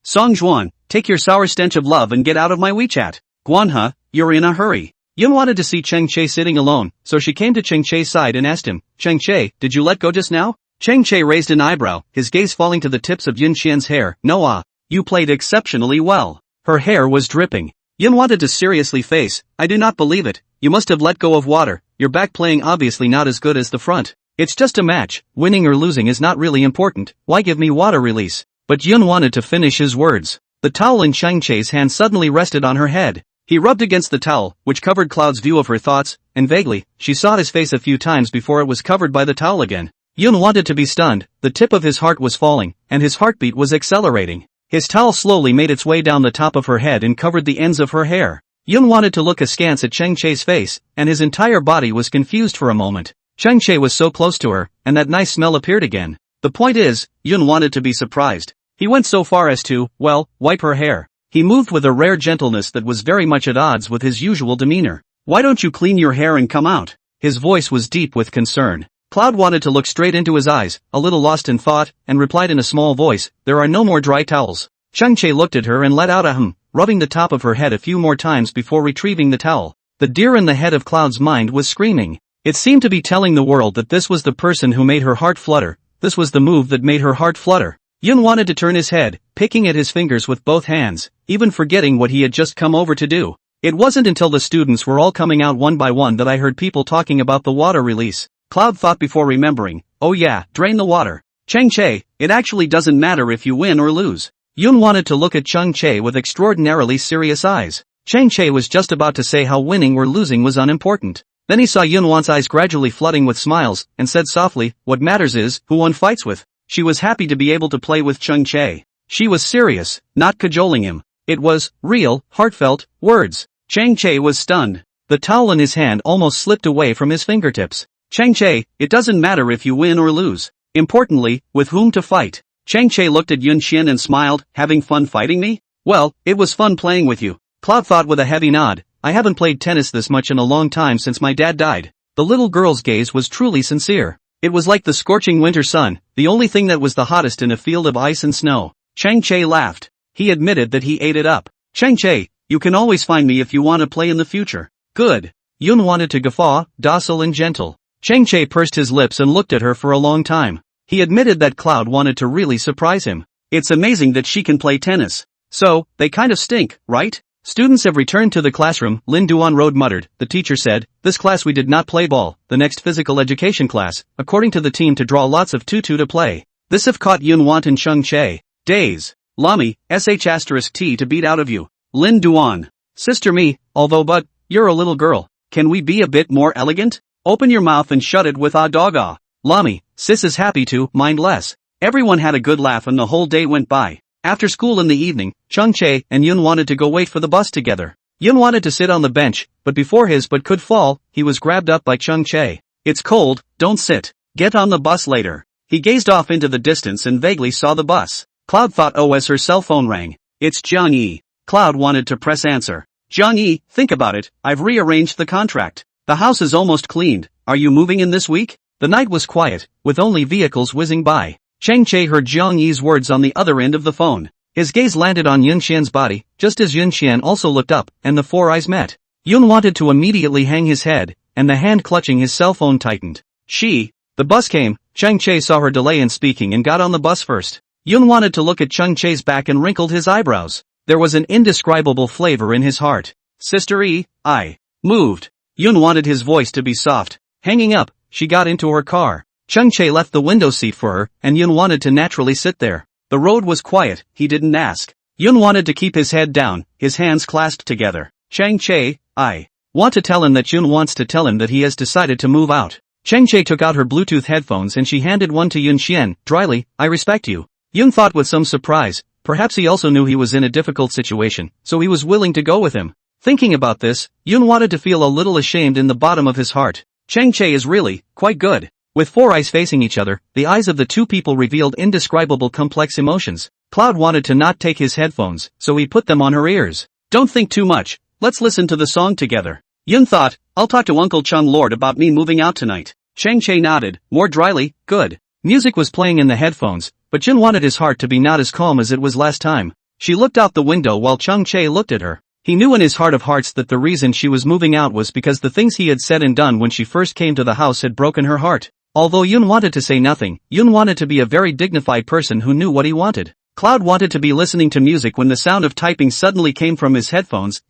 Song Juan, take your sour stench of love and get out of my WeChat. Guanha, you're in a hurry. Yun wanted to see Chang Chae sitting alone, so she came to Chang Chae's side and asked him, Chang Chae, did you let go just now? Chang Chae raised an eyebrow, his gaze falling to the tips of Yun Xian's hair. No, you played exceptionally well. Her hair was dripping. Yun wanted to seriously face, I do not believe it, you must have let go of water, your back playing obviously not as good as the front. It's just a match, winning or losing is not really important, why give me water release? But Yun wanted to finish his words. The towel in Chang Chae's hand suddenly rested on her head. He rubbed against the towel, which covered Cloud's view of her thoughts, and vaguely, she saw his face a few times before it was covered by the towel again. Yun wanted to be stunned, the tip of his heart was falling, and his heartbeat was accelerating. His towel slowly made its way down the top of her head and covered the ends of her hair. Yun wanted to look askance at Chang Chae's face, and his entire body was confused for a moment. Chang Chae was so close to her, and that nice smell appeared again. The point is, Yun wanted to be surprised. He went so far as to, well, wipe her hair. He moved with a rare gentleness that was very much at odds with his usual demeanor. Why don't you clean your hair and come out? His voice was deep with concern. Cloud wanted to look straight into his eyes, a little lost in thought, and replied in a small voice, there are no more dry towels. Chang Chae looked at her and let out a hum, rubbing the top of her head a few more times before retrieving the towel. The deer in the head of Cloud's mind was screaming. It seemed to be telling the world that this was the person who made her heart flutter, this was the move that made her heart flutter. Yun wanted to turn his head, picking at his fingers with both hands, even forgetting what he had just come over to do. It wasn't until the students were all coming out one by one that I heard people talking about the water release. Cloud thought before remembering, oh yeah, drain the water. Chang Chae, it actually doesn't matter if you win or lose. Yun wanted to look at Chang Chae with extraordinarily serious eyes. Chang Chae was just about to say how winning or losing was unimportant. Then he saw Yun Wan's eyes gradually flooding with smiles, and said softly, what matters is, who one fights with. She was happy to be able to play with Chang Chae. She was serious, not cajoling him. It was, real, heartfelt, words. Chang Chae was stunned. The towel in his hand almost slipped away from his fingertips. Chang Chae, it doesn't matter if you win or lose. Importantly, with whom to fight. Chang Chae looked at Yun Xian and smiled, having fun fighting me? Well, it was fun playing with you. Cloud thought with a heavy nod, I haven't played tennis this much in a long time since my dad died. The little girl's gaze was truly sincere. It was like the scorching winter sun, the only thing that was the hottest in a field of ice and snow. Chang Chae laughed. He admitted that he ate it up. Chang Chae, you can always find me if you want to play in the future. Good. Yun wanted to guffaw, docile and gentle. Chang Chae pursed his lips and looked at her for a long time. He admitted that Cloud wanted to really surprise him. It's amazing that she can play tennis. So, they kind of stink, right? Students have returned to the classroom, Lin Duan Road muttered. The teacher said, this class we did not play ball, the next physical education class, according to the team to draw lots of tutu to play. This have caught Yun Want and Chang Chae. Days. Lami, sh*t to beat out of you. Lin Duan. Sister me, although but, you're a little girl. Can we be a bit more elegant? Open your mouth and shut it with ah dog ah. Lami, sis is happy to, mind less. Everyone had a good laugh and the whole day went by. After school in the evening, Chang Chae and Yun wanted to go wait for the bus together. Yun wanted to sit on the bench, but before his butt could fall, he was grabbed up by Chang Chae. It's cold, don't sit. Get on the bus later. He gazed off into the distance and vaguely saw the bus. Cloud thought oh as her cell phone rang. It's Jiang Yi. Cloud wanted to press answer. Jiang Yi, think about it, I've rearranged the contract. The house is almost cleaned. Are you moving in this week? The night was quiet, with only vehicles whizzing by. Chang Chae heard Jiang Yi's words on the other end of the phone. His gaze landed on Yun Xian's body, just as Yun Xian also looked up, and the four eyes met. Yun wanted to immediately hang his head, and the hand clutching his cell phone tightened. The bus came. Chang Chae saw her delay in speaking and got on the bus first. Yun wanted to look at Chang Chae's back and wrinkled his eyebrows. There was an indescribable flavor in his heart. Sister E, I moved. Yun wanted his voice to be soft. Hanging up, she got into her car. Chang Chae left the window seat for her, and Yun wanted to naturally sit there. The road was quiet, he didn't ask. Yun wanted to keep his head down, his hands clasped together. Chang Chae, I want to tell him that Yun wants to tell him that he has decided to move out. Chang Chae took out her Bluetooth headphones and she handed one to Yun Xian, dryly, I respect you. Yun thought with some surprise, perhaps he also knew he was in a difficult situation, so he was willing to go with him. Thinking about this, Yun wanted to feel a little ashamed in the bottom of his heart. Chang Che is really, quite good. With four eyes facing each other, the eyes of the two people revealed indescribable complex emotions. Cloud wanted to not take his headphones, so he put them on her ears. Don't think too much, let's listen to the song together. Yun thought, I'll talk to Uncle Chung Lord about me moving out tonight. Chang Che nodded, more dryly, good. Music was playing in the headphones, but Yun wanted his heart to be not as calm as it was last time. She looked out the window while Chang Che looked at her. He knew in his heart of hearts that the reason she was moving out was because the things he had said and done when she first came to the house had broken her heart. Although Yun wanted to say nothing, Yun wanted to be a very dignified person who knew what he wanted. Cloud wanted to be listening to music when the sound of typing suddenly came from his headphones.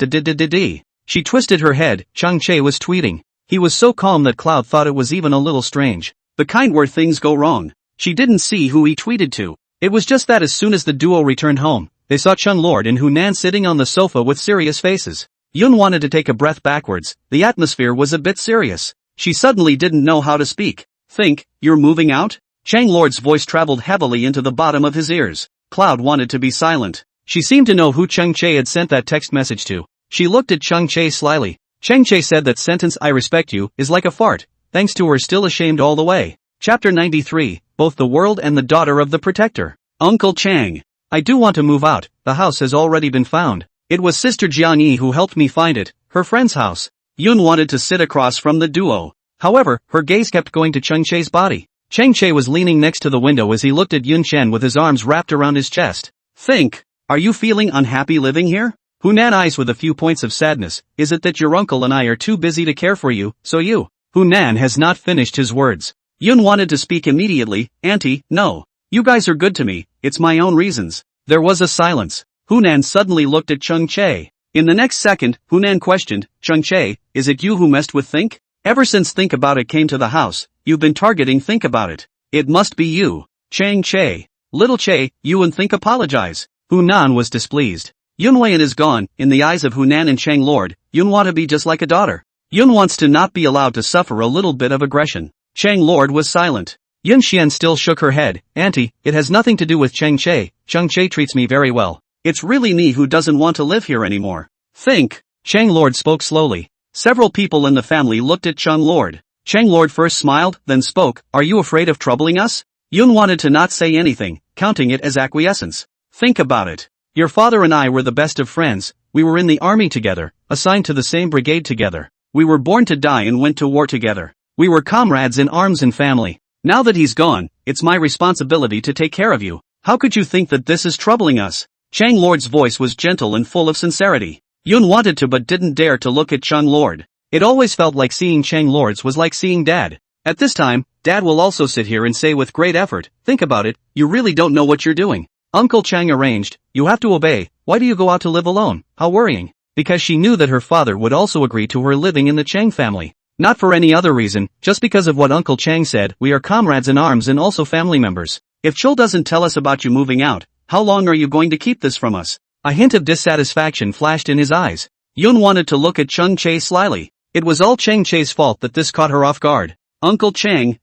She twisted her head. Chang Che was tweeting. He was so calm that Cloud thought it was even a little strange. The kind where things go wrong. She didn't see who he tweeted to. It was just that as soon as the duo returned home, they saw Chung Lord and Hunan sitting on the sofa with serious faces. Yun wanted to take a breath backwards. The atmosphere was a bit serious. She suddenly didn't know how to speak. Think, you're moving out? Chang Lord's voice traveled heavily into the bottom of his ears. Cloud wanted to be silent. She seemed to know who Chang Che had sent that text message to. She looked at Chang Che slyly. Chang Che said that sentence I respect you is like a fart, thanks to her still ashamed all the way. Chapter 93, Both the World and the Daughter of the Protector. Uncle Chang. I do want to move out, the house has already been found. It was Sister Jiang Yi who helped me find it, her friend's house. Yun wanted to sit across from the duo. However, her gaze kept going to Chang Che's body. Chang Che was leaning next to the window as he looked at Yun Chen with his arms wrapped around his chest. Think. Are you feeling unhappy living here? Hunan eyes with a few points of sadness. Is it that your uncle and I are too busy to care for you, so you? Hunan has not finished his words. Yun wanted to speak immediately. Auntie, no. You guys are good to me, it's my own reasons. There was a silence. Hunan suddenly looked at Chang Che. In the next second, Hunan questioned, Chang Che, is it you who messed with Think? Ever since Think About It came to the house, you've been targeting Think About It. It must be you. Chang Che. Little Che, you and Think apologize. Hunan was displeased. Yun Weian is gone. In the eyes of Hunan and Chang Lord, Yun want to be just like a daughter. Yun wants to not be allowed to suffer a little bit of aggression. Chang Lord was silent. Yun Xian still shook her head. Auntie, it has nothing to do with Chang Che. Chang Che treats me very well. It's really me who doesn't want to live here anymore. Think. Chang Lord spoke slowly. Several people in the family looked at Chang Lord. Chang Lord first smiled, then spoke. Are you afraid of troubling us? Yun wanted to not say anything, counting it as acquiescence. Think about it. Your father and I were the best of friends. We were in the army together, assigned to the same brigade together. We were born to die and went to war together. We were comrades in arms and family. Now that he's gone, it's my responsibility to take care of you. How could you think that this is troubling us? Chang Lord's voice was gentle and full of sincerity. Yun wanted to but didn't dare to look at Chang Lord. It always felt like seeing Chang Lord's was like seeing Dad. At this time, Dad will also sit here and say with great effort, think about it, you really don't know what you're doing. Uncle Chang arranged, you have to obey, why do you go out to live alone, how worrying. Because she knew that her father would also agree to her living in the Chang family. Not for any other reason, just because of what Uncle Chang said, we are comrades in arms and also family members. If Chul doesn't tell us about you moving out, how long are you going to keep this from us? A hint of dissatisfaction flashed in his eyes. Yun wanted to look at Chang Che slyly. It was all Chang Che's fault that this caught her off guard. Uncle Chang,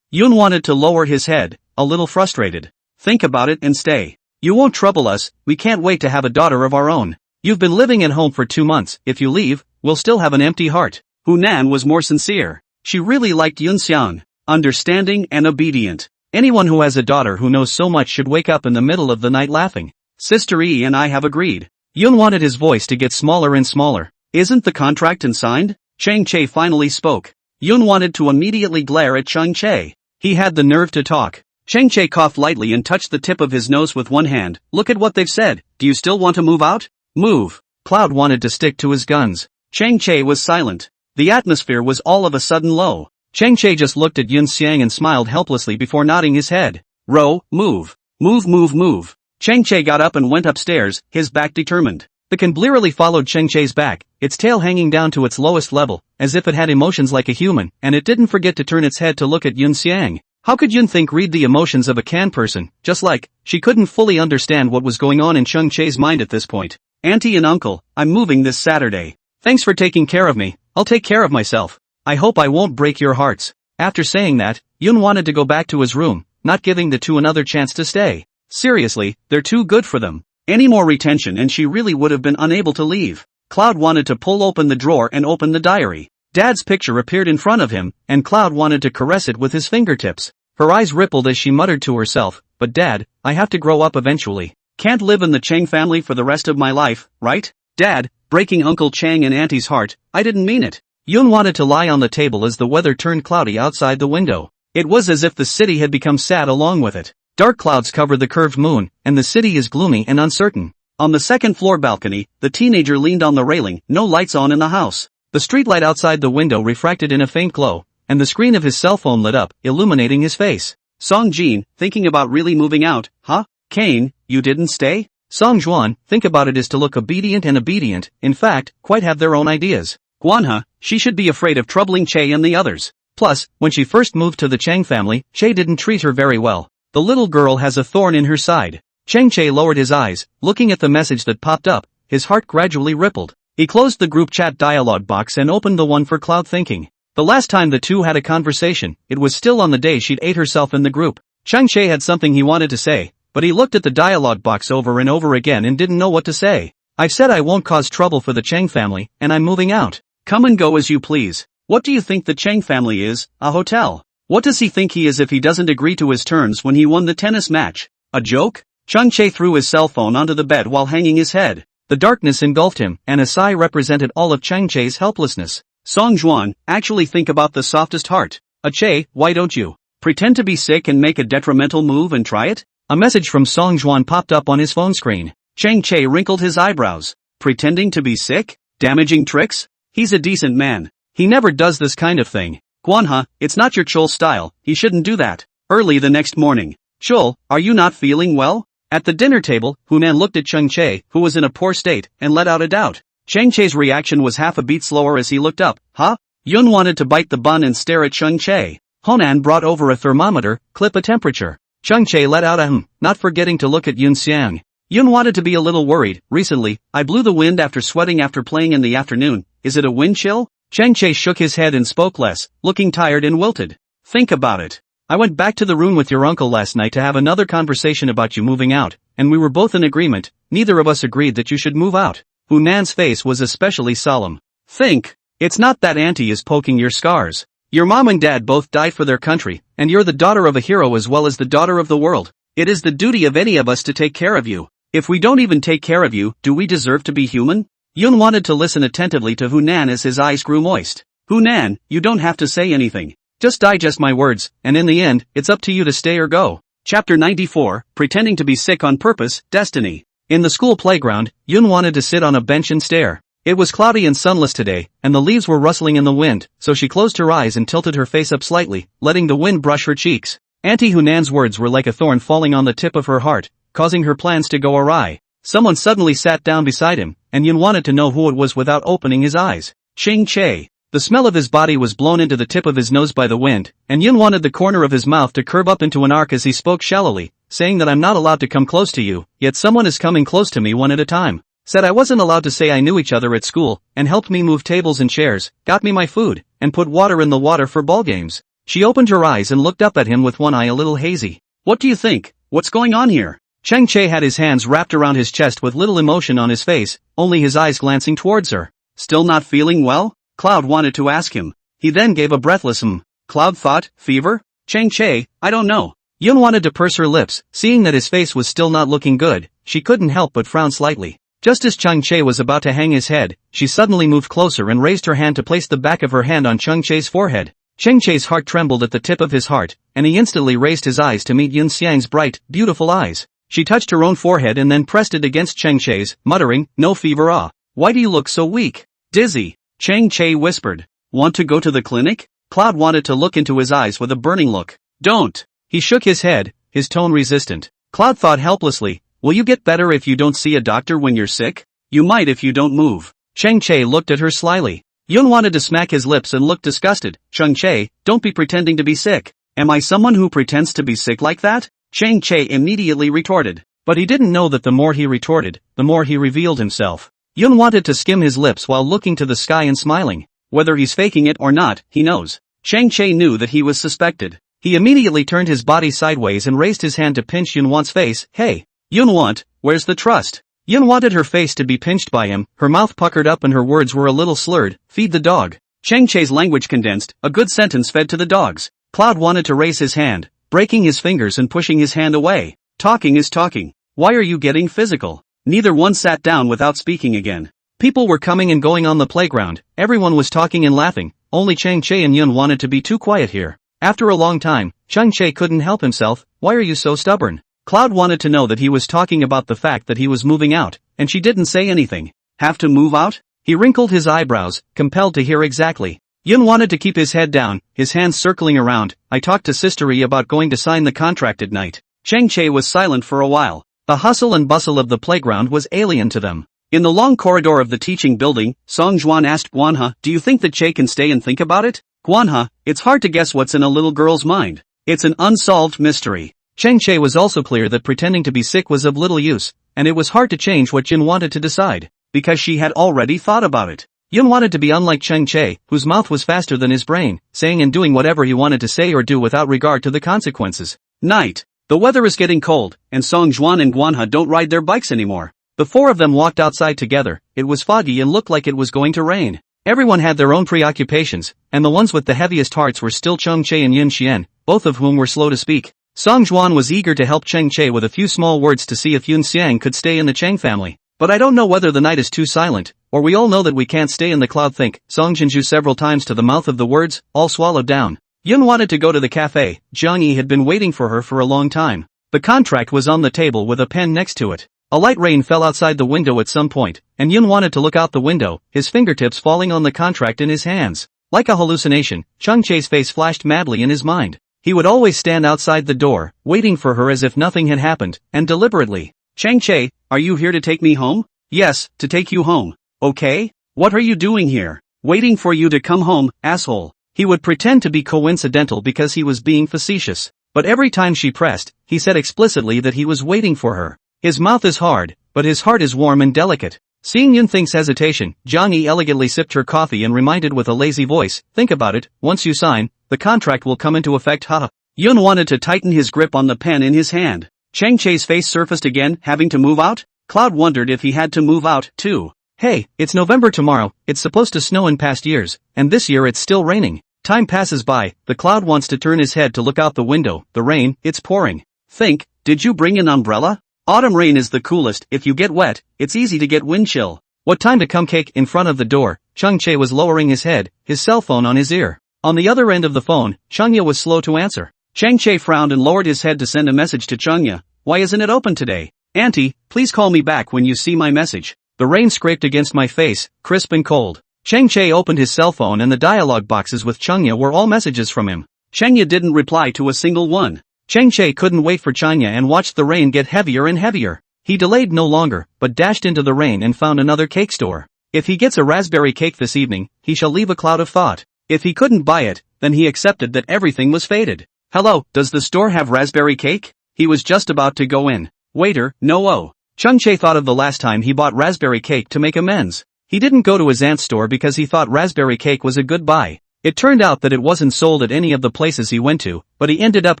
Yun wanted to lower his head, a little frustrated. Think about it and stay. You won't trouble us, we can't wait to have a daughter of our own. You've been living at home for 2 months, if you leave, we'll still have an empty heart. Hunan was more sincere. She really liked Yun Xiang. Understanding and obedient. Anyone who has a daughter who knows so much should wake up in the middle of the night laughing. Sister Yi and I have agreed. Yun wanted his voice to get smaller and smaller. Isn't the contract signed? Chang Che finally spoke. Yun wanted to immediately glare at Chang Che. He had the nerve to talk. Chang Che coughed lightly and touched the tip of his nose with one hand. Look at what they've said. Do you still want to move out? Move. Cloud wanted to stick to his guns. Chang Che was silent. The atmosphere was all of a sudden low. Chang Che just looked at Yun Xiang and smiled helplessly before nodding his head. Move. Move. Chang Che got up and went upstairs, his back determined. The can blearily followed Chang Che's back, its tail hanging down to its lowest level, as if it had emotions like a human, and it didn't forget to turn its head to look at Yun Xiang. How could Yun think read the emotions of a can person, just like, she couldn't fully understand what was going on in Chang Che's mind at this point. Auntie and uncle, I'm moving this Saturday. Thanks for taking care of me, I'll take care of myself. I hope I won't break your hearts. After saying that, Yun wanted to go back to his room, not giving the two another chance to stay. Seriously, they're too good for them. Any more retention and she really would have been unable to leave. Cloud wanted to pull open the drawer and open the diary. Dad's picture appeared in front of him, and Cloud wanted to caress it with his fingertips. Her eyes rippled as she muttered to herself, "But Dad, I have to grow up eventually. Can't live in the Chang family for the rest of my life, right? Dad," breaking Uncle Chang and Auntie's heart, "I didn't mean it." Yun wanted to lie on the table as the weather turned cloudy outside the window. It was as if the city had become sad along with it. Dark clouds cover the curved moon, and the city is gloomy and uncertain. On the second-floor balcony, the teenager leaned on the railing, no lights on in the house. The streetlight outside the window refracted in a faint glow, and the screen of his cell phone lit up, illuminating his face. Song Jin, thinking about really moving out, huh? Kane, you didn't stay? Song Juan, think about it is to look obedient and obedient, in fact, quite have their own ideas. Guanha, she should be afraid of troubling Che and the others. Plus, when she first moved to the Chang family, Che didn't treat her very well. The little girl has a thorn in her side. Chang Che lowered his eyes, looking at the message that popped up. His heart gradually rippled. He closed the group chat dialog box and opened the one for Cloud Thinking. The last time the two had a conversation, it was still on the day she'd ate herself in the group. Chang Che had something he wanted to say, but he looked at the dialog box over and over again and didn't know what to say. "I've said I won't cause trouble for the Chang family, and I'm moving out. Come and go as you please. What do you think the Chang family is, a hotel? What does he think he is if he doesn't agree to his terms when he won the tennis match? A joke?" Chang Che threw his cell phone onto the bed while hanging his head. The darkness engulfed him, and a sigh represented all of Chang Che's helplessness. Song Juan, actually think about the softest heart. Che, why don't you pretend to be sick and make a detrimental move and try it? A message from Song Juan popped up on his phone screen. Chang Che wrinkled his eyebrows. Pretending to be sick? Damaging tricks? He's a decent man. He never does this kind of thing. Guanha, it's not your Chul style, he shouldn't do that. Early the next morning. Chul, are you not feeling well? At the dinner table, Hunan looked at Chang Che, who was in a poor state, and let out a doubt. Chang Che's reaction was half a beat slower as he looked up. Huh? Yun wanted to bite the bun and stare at Chang Che. Hunan brought over a thermometer, clip a temperature. Chang Che let out a not forgetting to look at Yun Xiang. Yun wanted to be a little worried. Recently, I blew the wind after sweating after playing in the afternoon. Is it a wind chill? Chang Che shook his head and spoke less, looking tired and wilted. Think about it. I went back to the room with your uncle last night to have another conversation about you moving out, and we were both in agreement. Neither of us agreed that you should move out. Hunan's face was especially solemn. Think. It's not that auntie is poking your scars. Your mom and dad both died for their country, and you're the daughter of a hero as well as the daughter of the world. It is the duty of any of us to take care of you. If we don't even take care of you, do we deserve to be human? Yun wanted to listen attentively to Hunan as his eyes grew moist. Hunan, you don't have to say anything. Just digest my words, and in the end, it's up to you to stay or go. Chapter 94, Pretending to be Sick on Purpose, Destiny. In the school playground, Yun wanted to sit on a bench and stare. It was cloudy and sunless today, and the leaves were rustling in the wind, so she closed her eyes and tilted her face up slightly, letting the wind brush her cheeks. Auntie Hunan's words were like a thorn falling on the tip of her heart, causing her plans to go awry. Someone suddenly sat down beside him, and Yun wanted to know who it was without opening his eyes. Chang Che. The smell of his body was blown into the tip of his nose by the wind, and Yun wanted the corner of his mouth to curve up into an arc as he spoke shallowly, saying that I'm not allowed to come close to you, yet someone is coming close to me one at a time. Said I wasn't allowed to say I knew each other at school, and helped me move tables and chairs, got me my food, and put water in the water for ball games. She opened her eyes and looked up at him with one eye a little hazy. What do you think? What's going on here? Chang Che had his hands wrapped around his chest with little emotion on his face, only his eyes glancing towards her. Still not feeling well? Cloud wanted to ask him. He then gave a breathless Cloud thought, fever? Chang Che, I don't know. Yun wanted to purse her lips, seeing that his face was still not looking good, she couldn't help but frown slightly. Just as Chang Che was about to hang his head, she suddenly moved closer and raised her hand to place the back of her hand on Chang Che's forehead. Chang Che's heart trembled at the tip of his heart, and he instantly raised his eyes to meet Yun Xiang's bright, beautiful eyes. She touched her own forehead and then pressed it against Chang Che's, muttering, no fever ah. Why do you look so weak? Dizzy. Chang Che whispered. Want to go to the clinic? Cloud wanted to look into his eyes with a burning look. Don't. He shook his head, his tone resistant. Cloud thought helplessly, will you get better if you don't see a doctor when you're sick? You might if you don't move. Chang Che looked at her slyly. Yun wanted to smack his lips and look disgusted. Chang Che, don't be pretending to be sick. Am I someone who pretends to be sick like that? Chang Che immediately retorted. But he didn't know that the more he retorted, the more he revealed himself. Yun wanted to skim his lips while looking to the sky and smiling. Whether he's faking it or not, he knows. Chang Che knew that he was suspected. He immediately turned his body sideways and raised his hand to pinch Yunwan's face. Hey, Yunwan, where's the trust? Yun wanted her face to be pinched by him, her mouth puckered up and her words were a little slurred. Feed the dog. Chang Che's language condensed, a good sentence fed to the dogs. Cloud wanted to raise his hand, breaking his fingers and pushing his hand away. Talking is talking. Why are you getting physical? Neither one sat down without speaking again. People were coming and going on the playground, everyone was talking and laughing, only Chang Che and Yun wanted to be too quiet here. After a long time, Chang Che couldn't help himself. Why are you so stubborn? Cloud wanted to know that he was talking about the fact that he was moving out, and she didn't say anything. Have to move out? He wrinkled his eyebrows, compelled to hear exactly. Yun wanted to keep his head down, his hands circling around. I talked to Sistery about going to sign the contract at night. Chang Che was silent for a while. The hustle and bustle of the playground was alien to them. In the long corridor of the teaching building, Song Juan asked Guanha, do you think that Che can stay and think about it? Guanha, it's hard to guess what's in a little girl's mind. It's an unsolved mystery. Chang Che was also clear that pretending to be sick was of little use, and it was hard to change what Jin wanted to decide, because she had already thought about it. Yun wanted to be unlike Chang Che, whose mouth was faster than his brain, saying and doing whatever he wanted to say or do without regard to the consequences. Night. The weather is getting cold, and Song Juan and Guanha don't ride their bikes anymore. The four of them walked outside together. It was foggy and looked like it was going to rain. Everyone had their own preoccupations, and the ones with the heaviest hearts were still Chang Che and Yun Xian, both of whom were slow to speak. Song Juan was eager to help Chang Che with a few small words to see if Yun Xiang could stay in the Chang family. But I don't know whether the night is too silent, or we all know that we can't stay in the cloud. Think, Song Jinju several times to the mouth of the words, all swallowed down. Yun wanted to go to the cafe. Jiang Yi had been waiting for her for a long time. The contract was on the table with a pen next to it. A light rain fell outside the window at some point, and Yun wanted to look out the window, his fingertips falling on the contract in his hands. Like a hallucination, Chang Che's face flashed madly in his mind. He would always stand outside the door, waiting for her as if nothing had happened, and deliberately. Chang Che, are you here to take me home? Yes, to take you home. Okay? What are you doing here? Waiting for you to come home, asshole. He would pretend to be coincidental because he was being facetious. But every time she pressed, he said explicitly that he was waiting for her. His mouth is hard, but his heart is warm and delicate. Seeing Yun Thing's hesitation, Jiang Yi elegantly sipped her coffee and reminded with a lazy voice, think about it, once you sign, the contract will come into effect. Haha. Yun wanted to tighten his grip on the pen in his hand. Chang Che's face surfaced again, having to move out? Cloud wondered if he had to move out, too. Hey, it's November tomorrow, it's supposed to snow in past years, and this year it's still raining. Time passes by, the Cloud wants to turn his head to look out the window, the rain, it's pouring. Think, did you bring an umbrella? Autumn rain is the coolest. If you get wet, it's easy to get wind chill. What time to come? Cake in front of the door. Chang Che was lowering his head, his cell phone on his ear. On the other end of the phone, Changya was slow to answer. Chang Che frowned and lowered his head to send a message to Changya. Why isn't it open today? Auntie, please call me back when you see my message. The rain scraped against my face, crisp and cold. Chang Che opened his cell phone and the dialogue boxes with Changya were all messages from him. Changya didn't reply to a single one. Chang Che couldn't wait for Changya and watched the rain get heavier and heavier. He delayed no longer, but dashed into the rain and found another cake store. If he gets a raspberry cake this evening, he shall leave a cloud of thought. If he couldn't buy it, then he accepted that everything was fated. Hello, does the store have raspberry cake? He was just about to go in. Waiter, no. Chang Che thought of the last time he bought raspberry cake to make amends. He didn't go to his aunt's store because he thought raspberry cake was a good buy. It turned out that it wasn't sold at any of the places he went to, but he ended up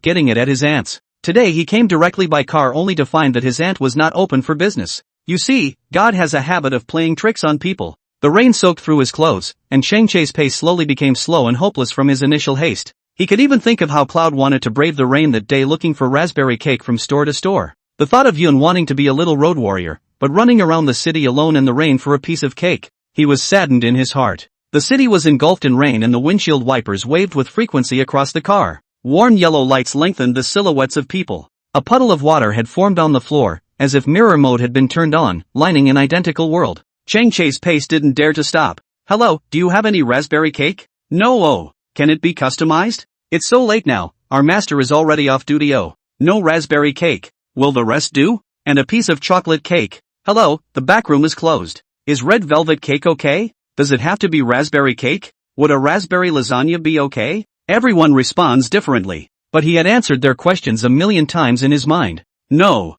getting it at his aunt's. Today he came directly by car only to find that his aunt was not open for business. You see, God has a habit of playing tricks on people. The rain soaked through his clothes, and Chang Che's pace slowly became slow and hopeless from his initial haste. He could even think of how Cloud wanted to brave the rain that day looking for raspberry cake from store to store. The thought of Yun wanting to be a little road warrior, but running around the city alone in the rain for a piece of cake. He was saddened in his heart. The city was engulfed in rain and the windshield wipers waved with frequency across the car. Warm yellow lights lengthened the silhouettes of people. A puddle of water had formed on the floor, as if mirror mode had been turned on, lining an identical world. Chang Che's pace didn't dare to stop. Hello, do you have any raspberry cake? No. Oh. Can it be customized? It's so late now, our master is already off duty. Oh. No raspberry cake. Will the rest do? And a piece of chocolate cake. Hello, the back room is closed. Is red velvet cake okay? Does it have to be raspberry cake? Would a raspberry lasagna be okay? Everyone responds differently. But he had answered their questions a million times in his mind. No.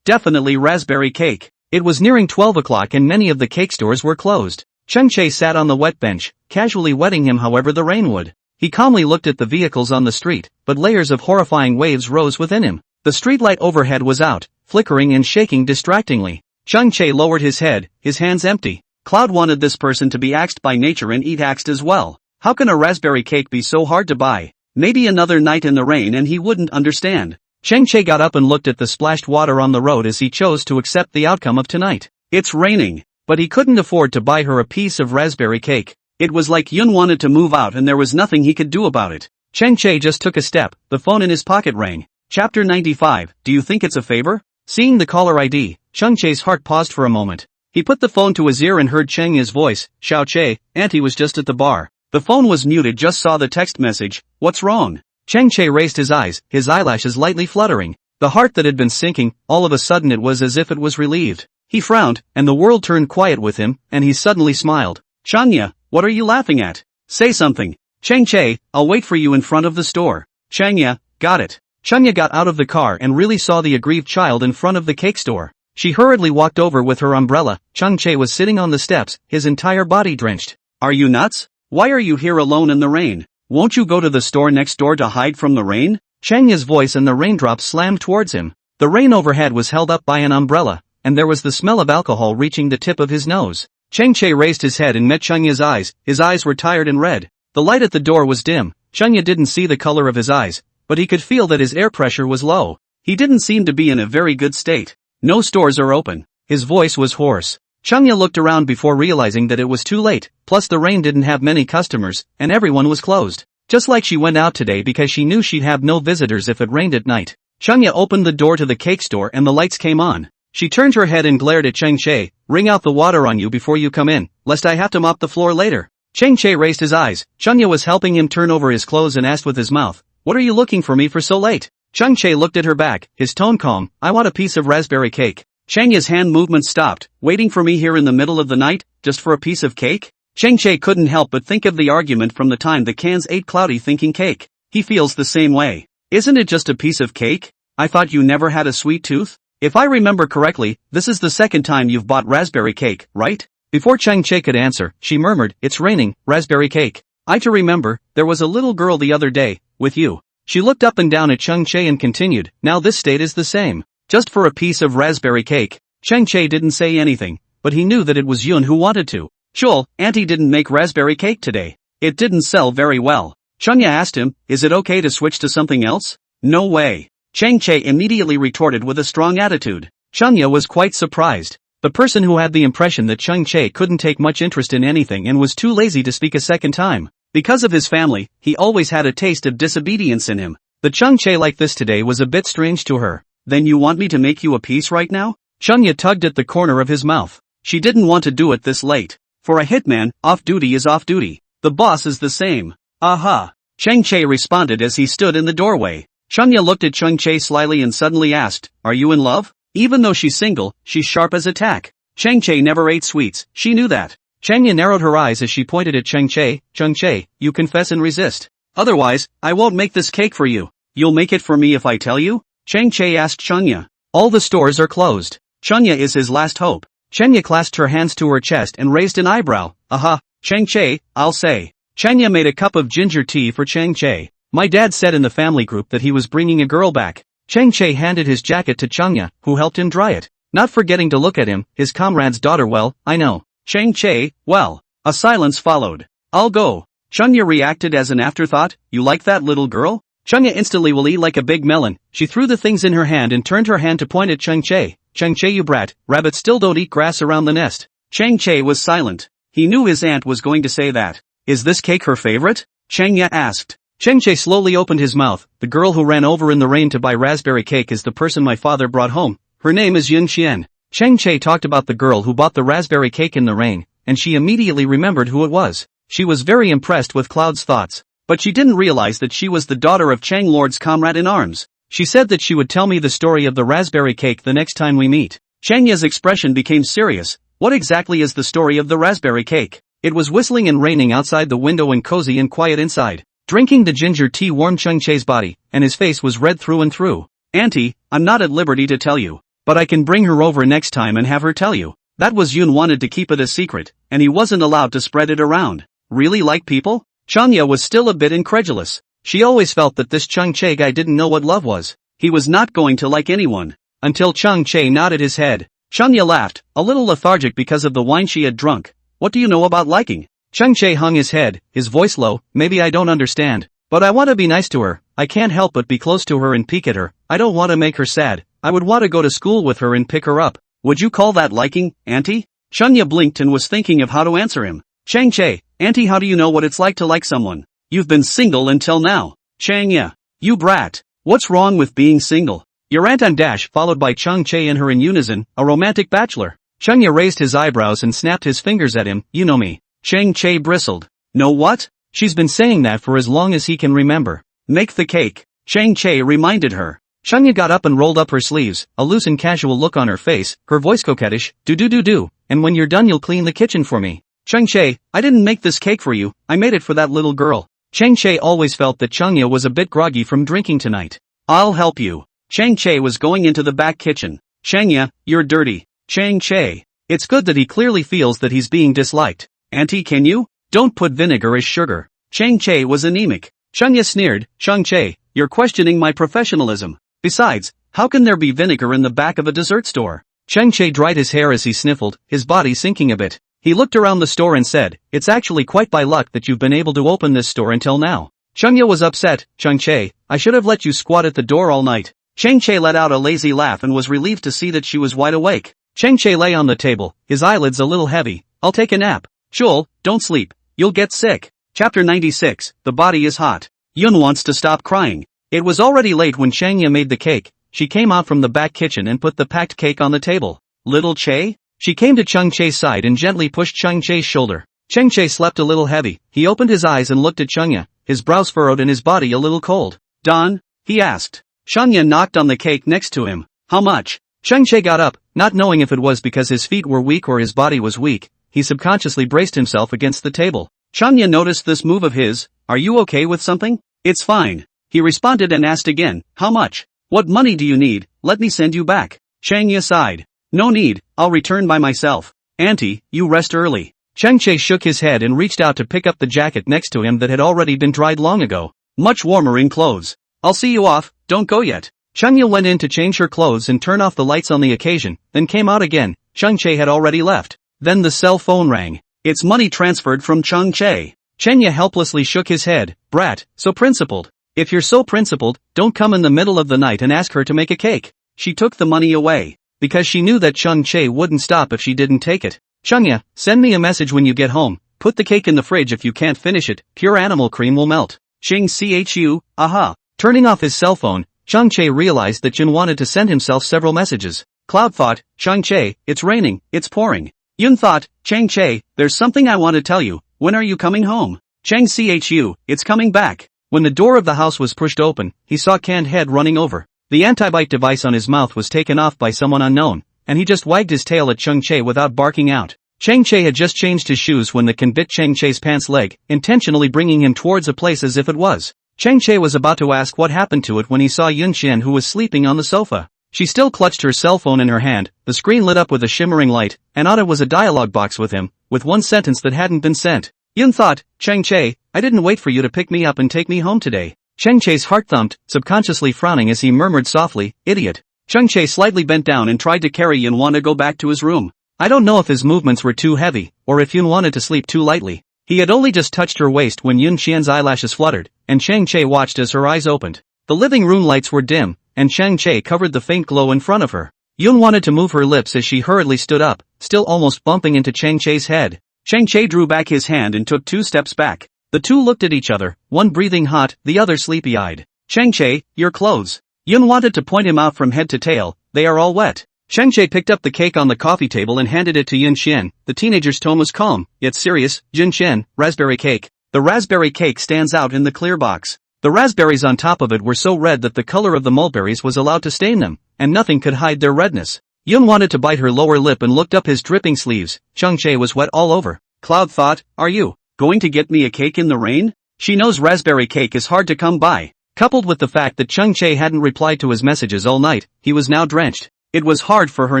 Definitely raspberry cake. It was nearing 12 o'clock and many of the cake stores were closed. Chang Che sat on the wet bench, casually wetting him however the rain would. He calmly looked at the vehicles on the street, but layers of horrifying waves rose within him. The streetlight overhead was out, flickering and shaking distractingly. Chung Che lowered his head, his hands empty. Cloud wanted this person to be axed by nature and eat axed as well. How can a raspberry cake be so hard to buy? Maybe another night in the rain and he wouldn't understand. Cheng Che got up and looked at the splashed water on the road as he chose to accept the outcome of tonight. It's raining. But he couldn't afford to buy her a piece of raspberry cake. It was like Yun wanted to move out and there was nothing he could do about it. Cheng Che just took a step, the phone in his pocket rang. Chapter 95, Do you think it's a favor? Seeing the caller ID, Cheng Che's heart paused for a moment. He put the phone to his ear and heard Cheng Ye's voice. Xiao Che, Auntie was just at the bar. The phone was muted, just saw the text message. What's wrong? Cheng Che raised his eyes, his eyelashes lightly fluttering. The heart that had been sinking, all of a sudden it was as if it was relieved. He frowned, and the world turned quiet with him, and he suddenly smiled. Chanya, what are you laughing at? Say something. Cheng Che, I'll wait for you in front of the store. Chanya, got it. Chanya got out of the car and really saw the aggrieved child in front of the cake store. She hurriedly walked over with her umbrella. Cheng Che was sitting on the steps, his entire body drenched. Are you nuts? Why are you here alone in the rain? Won't you go to the store next door to hide from the rain? Chengya's voice and the raindrops slammed towards him. The rain overhead was held up by an umbrella, and there was the smell of alcohol reaching the tip of his nose. Cheng Che raised his head and met Chengya's eyes. His eyes were tired and red. The light at the door was dim. Chengya didn't see the color of his eyes, but he could feel that his air pressure was low. He didn't seem to be in a very good state. No stores are open. His voice was hoarse. Chengya looked around before realizing that it was too late, plus the rain didn't have many customers, and everyone was closed. Just like she went out today because she knew she'd have no visitors if it rained at night. Chengya opened the door to the cake store and the lights came on. She turned her head and glared at Cheng Che. Wring out the water on you before you come in, lest I have to mop the floor later. Cheng Che raised his eyes. Chengya was helping him turn over his clothes and asked with his mouth, what are you looking for me for so late? Cheng Che looked at her back, his tone calm. I want a piece of raspberry cake. Chengya's hand movement stopped. Waiting for me here in the middle of the night, just for a piece of cake? Cheng Che couldn't help but think of the argument from the time the cans ate Cloudy thinking cake. He feels the same way. Isn't it just a piece of cake? I thought you never had a sweet tooth? If I remember correctly, this is the second time you've bought raspberry cake, right? Before Cheng Che could answer, she murmured, it's raining, raspberry cake. I to remember, there was a little girl the other day, with you. She looked up and down at Cheng Che and continued, now this state is the same. Just for a piece of raspberry cake. Cheng Che didn't say anything, but he knew that it was Yun who wanted to. Chul, Auntie didn't make raspberry cake today. It didn't sell very well. Chengya asked him, is it okay to switch to something else? No way. Cheng Che immediately retorted with a strong attitude. Chengya was quite surprised. The person who had the impression that Cheng Che couldn't take much interest in anything and was too lazy to speak a second time. Because of his family, he always had a taste of disobedience in him. The Cheng Che like this today was a bit strange to her. Then you want me to make you a piece right now? Chengya tugged at the corner of his mouth. She didn't want to do it this late. For a hitman, off duty is off duty. The boss is the same. Aha. Cheng Che responded as he stood in the doorway. Chengya looked at Cheng Che slyly and suddenly asked, are you in love? Even though she's single, she's sharp as a tack. Cheng Che never ate sweets, she knew that. Chengya narrowed her eyes as she pointed at Cheng Che. Cheng Che, you confess and resist. Otherwise, I won't make this cake for you. You'll make it for me if I tell you? Cheng Che asked Chengya. All the stores are closed. Chengya is his last hope. Chengya clasped her hands to her chest and raised an eyebrow. Aha, Cheng Che, I'll say. Chengya made a cup of ginger tea for Cheng Che. My dad said in the family group that he was bringing a girl back. Cheng Che handed his jacket to Chengya, who helped him dry it. Not forgetting to look at him, his comrade's daughter. Well, I know. Cheng Che, well. A silence followed. I'll go. Chengya reacted as an afterthought. You like that little girl? Chengya instantly will eat like a big melon. She threw the things in her hand and turned her hand to point at Cheng Che. Cheng Che, you brat, rabbits still don't eat grass around the nest. Cheng Che was silent. He knew his aunt was going to say that. Is this cake her favorite? Chengya asked. Cheng Che slowly opened his mouth. The girl who ran over in the rain to buy raspberry cake is the person my father brought home. Her name is Yun Xian. Cheng Che talked about the girl who bought the raspberry cake in the rain, and she immediately remembered who it was. She was very impressed with Cloud's thoughts, but she didn't realize that she was the daughter of Chang Lord's comrade in arms. She said that she would tell me the story of the raspberry cake the next time we meet. Chengya's expression became serious. What exactly is the story of the raspberry cake? It was whistling and raining outside the window and cozy and quiet inside. Drinking the ginger tea warmed Cheng Che's body, and his face was red through and through. Auntie, I'm not at liberty to tell you. But I can bring her over next time and have her tell you. That was Yun wanted to keep it a secret, and he wasn't allowed to spread it around. Really like people? Changya was still a bit incredulous. She always felt that this Chung Che guy didn't know what love was. He was not going to like anyone. Until Chung Che nodded his head. Changya laughed, a little lethargic because of the wine she had drunk. What do you know about liking? Chung Che hung his head, his voice low. Maybe I don't understand. But I want to be nice to her. I can't help but be close to her and peek at her. I don't want to make her sad. I would want to go to school with her and pick her up. Would you call that liking, auntie? Changya blinked and was thinking of how to answer him. Chang Che, auntie, how do you know what it's like to like someone? You've been single until now. Changya, you brat. What's wrong with being single? Your aunt and dash followed by Chung Che and her in unison, a romantic bachelor. Changya raised his eyebrows and snapped his fingers at him. You know me. Chang Che bristled. Know what? She's been saying that for as long as he can remember. Make the cake. Chang Che reminded her. Changya got up and rolled up her sleeves, a loose and casual look on her face, her voice coquettish. Do. And when you're done you'll clean the kitchen for me. Chang Che, I didn't make this cake for you, I made it for that little girl. Chang Che always felt that Changya was a bit groggy from drinking tonight. I'll help you. Chang Che was going into the back kitchen. Changya, you're dirty. Chang Che. It's good that he clearly feels that he's being disliked. Auntie, can you? Don't put vinegar as sugar. Chang Che was anemic. Changya sneered. Chang Che, you're questioning my professionalism. Besides, how can there be vinegar in the back of a dessert store? Chang Che dried his hair as he sniffled, his body sinking a bit. He looked around the store and said, it's actually quite by luck that you've been able to open this store until now. Changya was upset. Chang Che, I should have let you squat at the door all night. Chang Che let out a lazy laugh and was relieved to see that she was wide awake. Chang Che lay on the table, his eyelids a little heavy. I'll take a nap. Chul, don't sleep. You'll get sick. Chapter 96, The Body is Hot. Yun wants to stop crying. It was already late when Changya made the cake. She came out from the back kitchen and put the packed cake on the table. Little Che? She came to Chung Che's side and gently pushed Chung Che's shoulder. Chung Che slept a little heavy. He opened his eyes and looked at Changya, his brows furrowed and his body a little cold. Don? He asked. Changya knocked on the cake next to him. How much? Chung Che got up, not knowing if it was because his feet were weak or his body was weak. He subconsciously braced himself against the table. Changya noticed this move of his. Are you okay with something? It's fine. He responded and asked again. How much? What money do you need? Let me send you back. Changya sighed. No need, I'll return by myself. Auntie, you rest early. Chung Che shook his head and reached out to pick up the jacket next to him that had already been dried long ago. Much warmer in clothes. I'll see you off, don't go yet. Changya went in to change her clothes and turn off the lights on the occasion, then came out again. Chung Che had already left. Then the cell phone rang. It's money transferred from Chung Che. Changya helplessly shook his head. Brat, so principled. If you're so principled, don't come in the middle of the night and ask her to make a cake. She took the money away. Because she knew that Chung Che wouldn't stop if she didn't take it. Changya, send me a message when you get home. Put the cake in the fridge if you can't finish it. Pure animal cream will melt. Ching Chu, aha. Turning off his cell phone, Chung Che realized that Yun wanted to send himself several messages. Cloud thought, Chung Che, it's raining, it's pouring. Yun thought, Chang Che, there's something I want to tell you. When are you coming home? Chang Chu, it's coming back. When the door of the house was pushed open, he saw Canned Head running over. The anti-bite device on his mouth was taken off by someone unknown, and he just wagged his tail at Chung Che without barking out. Chang Che had just changed his shoes when the can bit Chang Che's pants leg, intentionally bringing him towards a place as if it was. Chang Che was about to ask what happened to it when he saw Yun Qian, who was sleeping on the sofa. She still clutched her cell phone in her hand, the screen lit up with a shimmering light, and on it was a dialogue box with him, with one sentence that hadn't been sent. Yun thought, Chang Che, I didn't wait for you to pick me up and take me home today. Chang Che's heart thumped, subconsciously frowning as he murmured softly, idiot. Chang Che slightly bent down and tried to carry Yun Wan to go back to his room. I don't know if his movements were too heavy, or if Yun wanted to sleep too lightly. He had only just touched her waist when Yun Qian's eyelashes fluttered, and Chang Che watched as her eyes opened. The living room lights were dim, and Chang Che covered the faint glow in front of her. Yun wanted to move her lips as she hurriedly stood up, still almost bumping into Chang Che's head. Chang Che drew back his hand and took 2 steps back. The two looked at each other, one breathing hot, the other sleepy-eyed. Chang Che, your clothes. Yun wanted to point him out from head to tail. They are all wet. Chang Che picked up the cake on the coffee table and handed it to Yun Qian. The teenager's tone was calm, yet serious. Yun Qian, raspberry cake. The raspberry cake stands out in the clear box. The raspberries on top of it were so red that the color of the mulberries was allowed to stain them, and nothing could hide their redness. Yun wanted to bite her lower lip and looked up his dripping sleeves. Chang Che was wet all over. Cloud thought, are you going to get me a cake in the rain? She knows raspberry cake is hard to come by. Coupled with the fact that Chang Che hadn't replied to his messages all night, he was now drenched. It was hard for her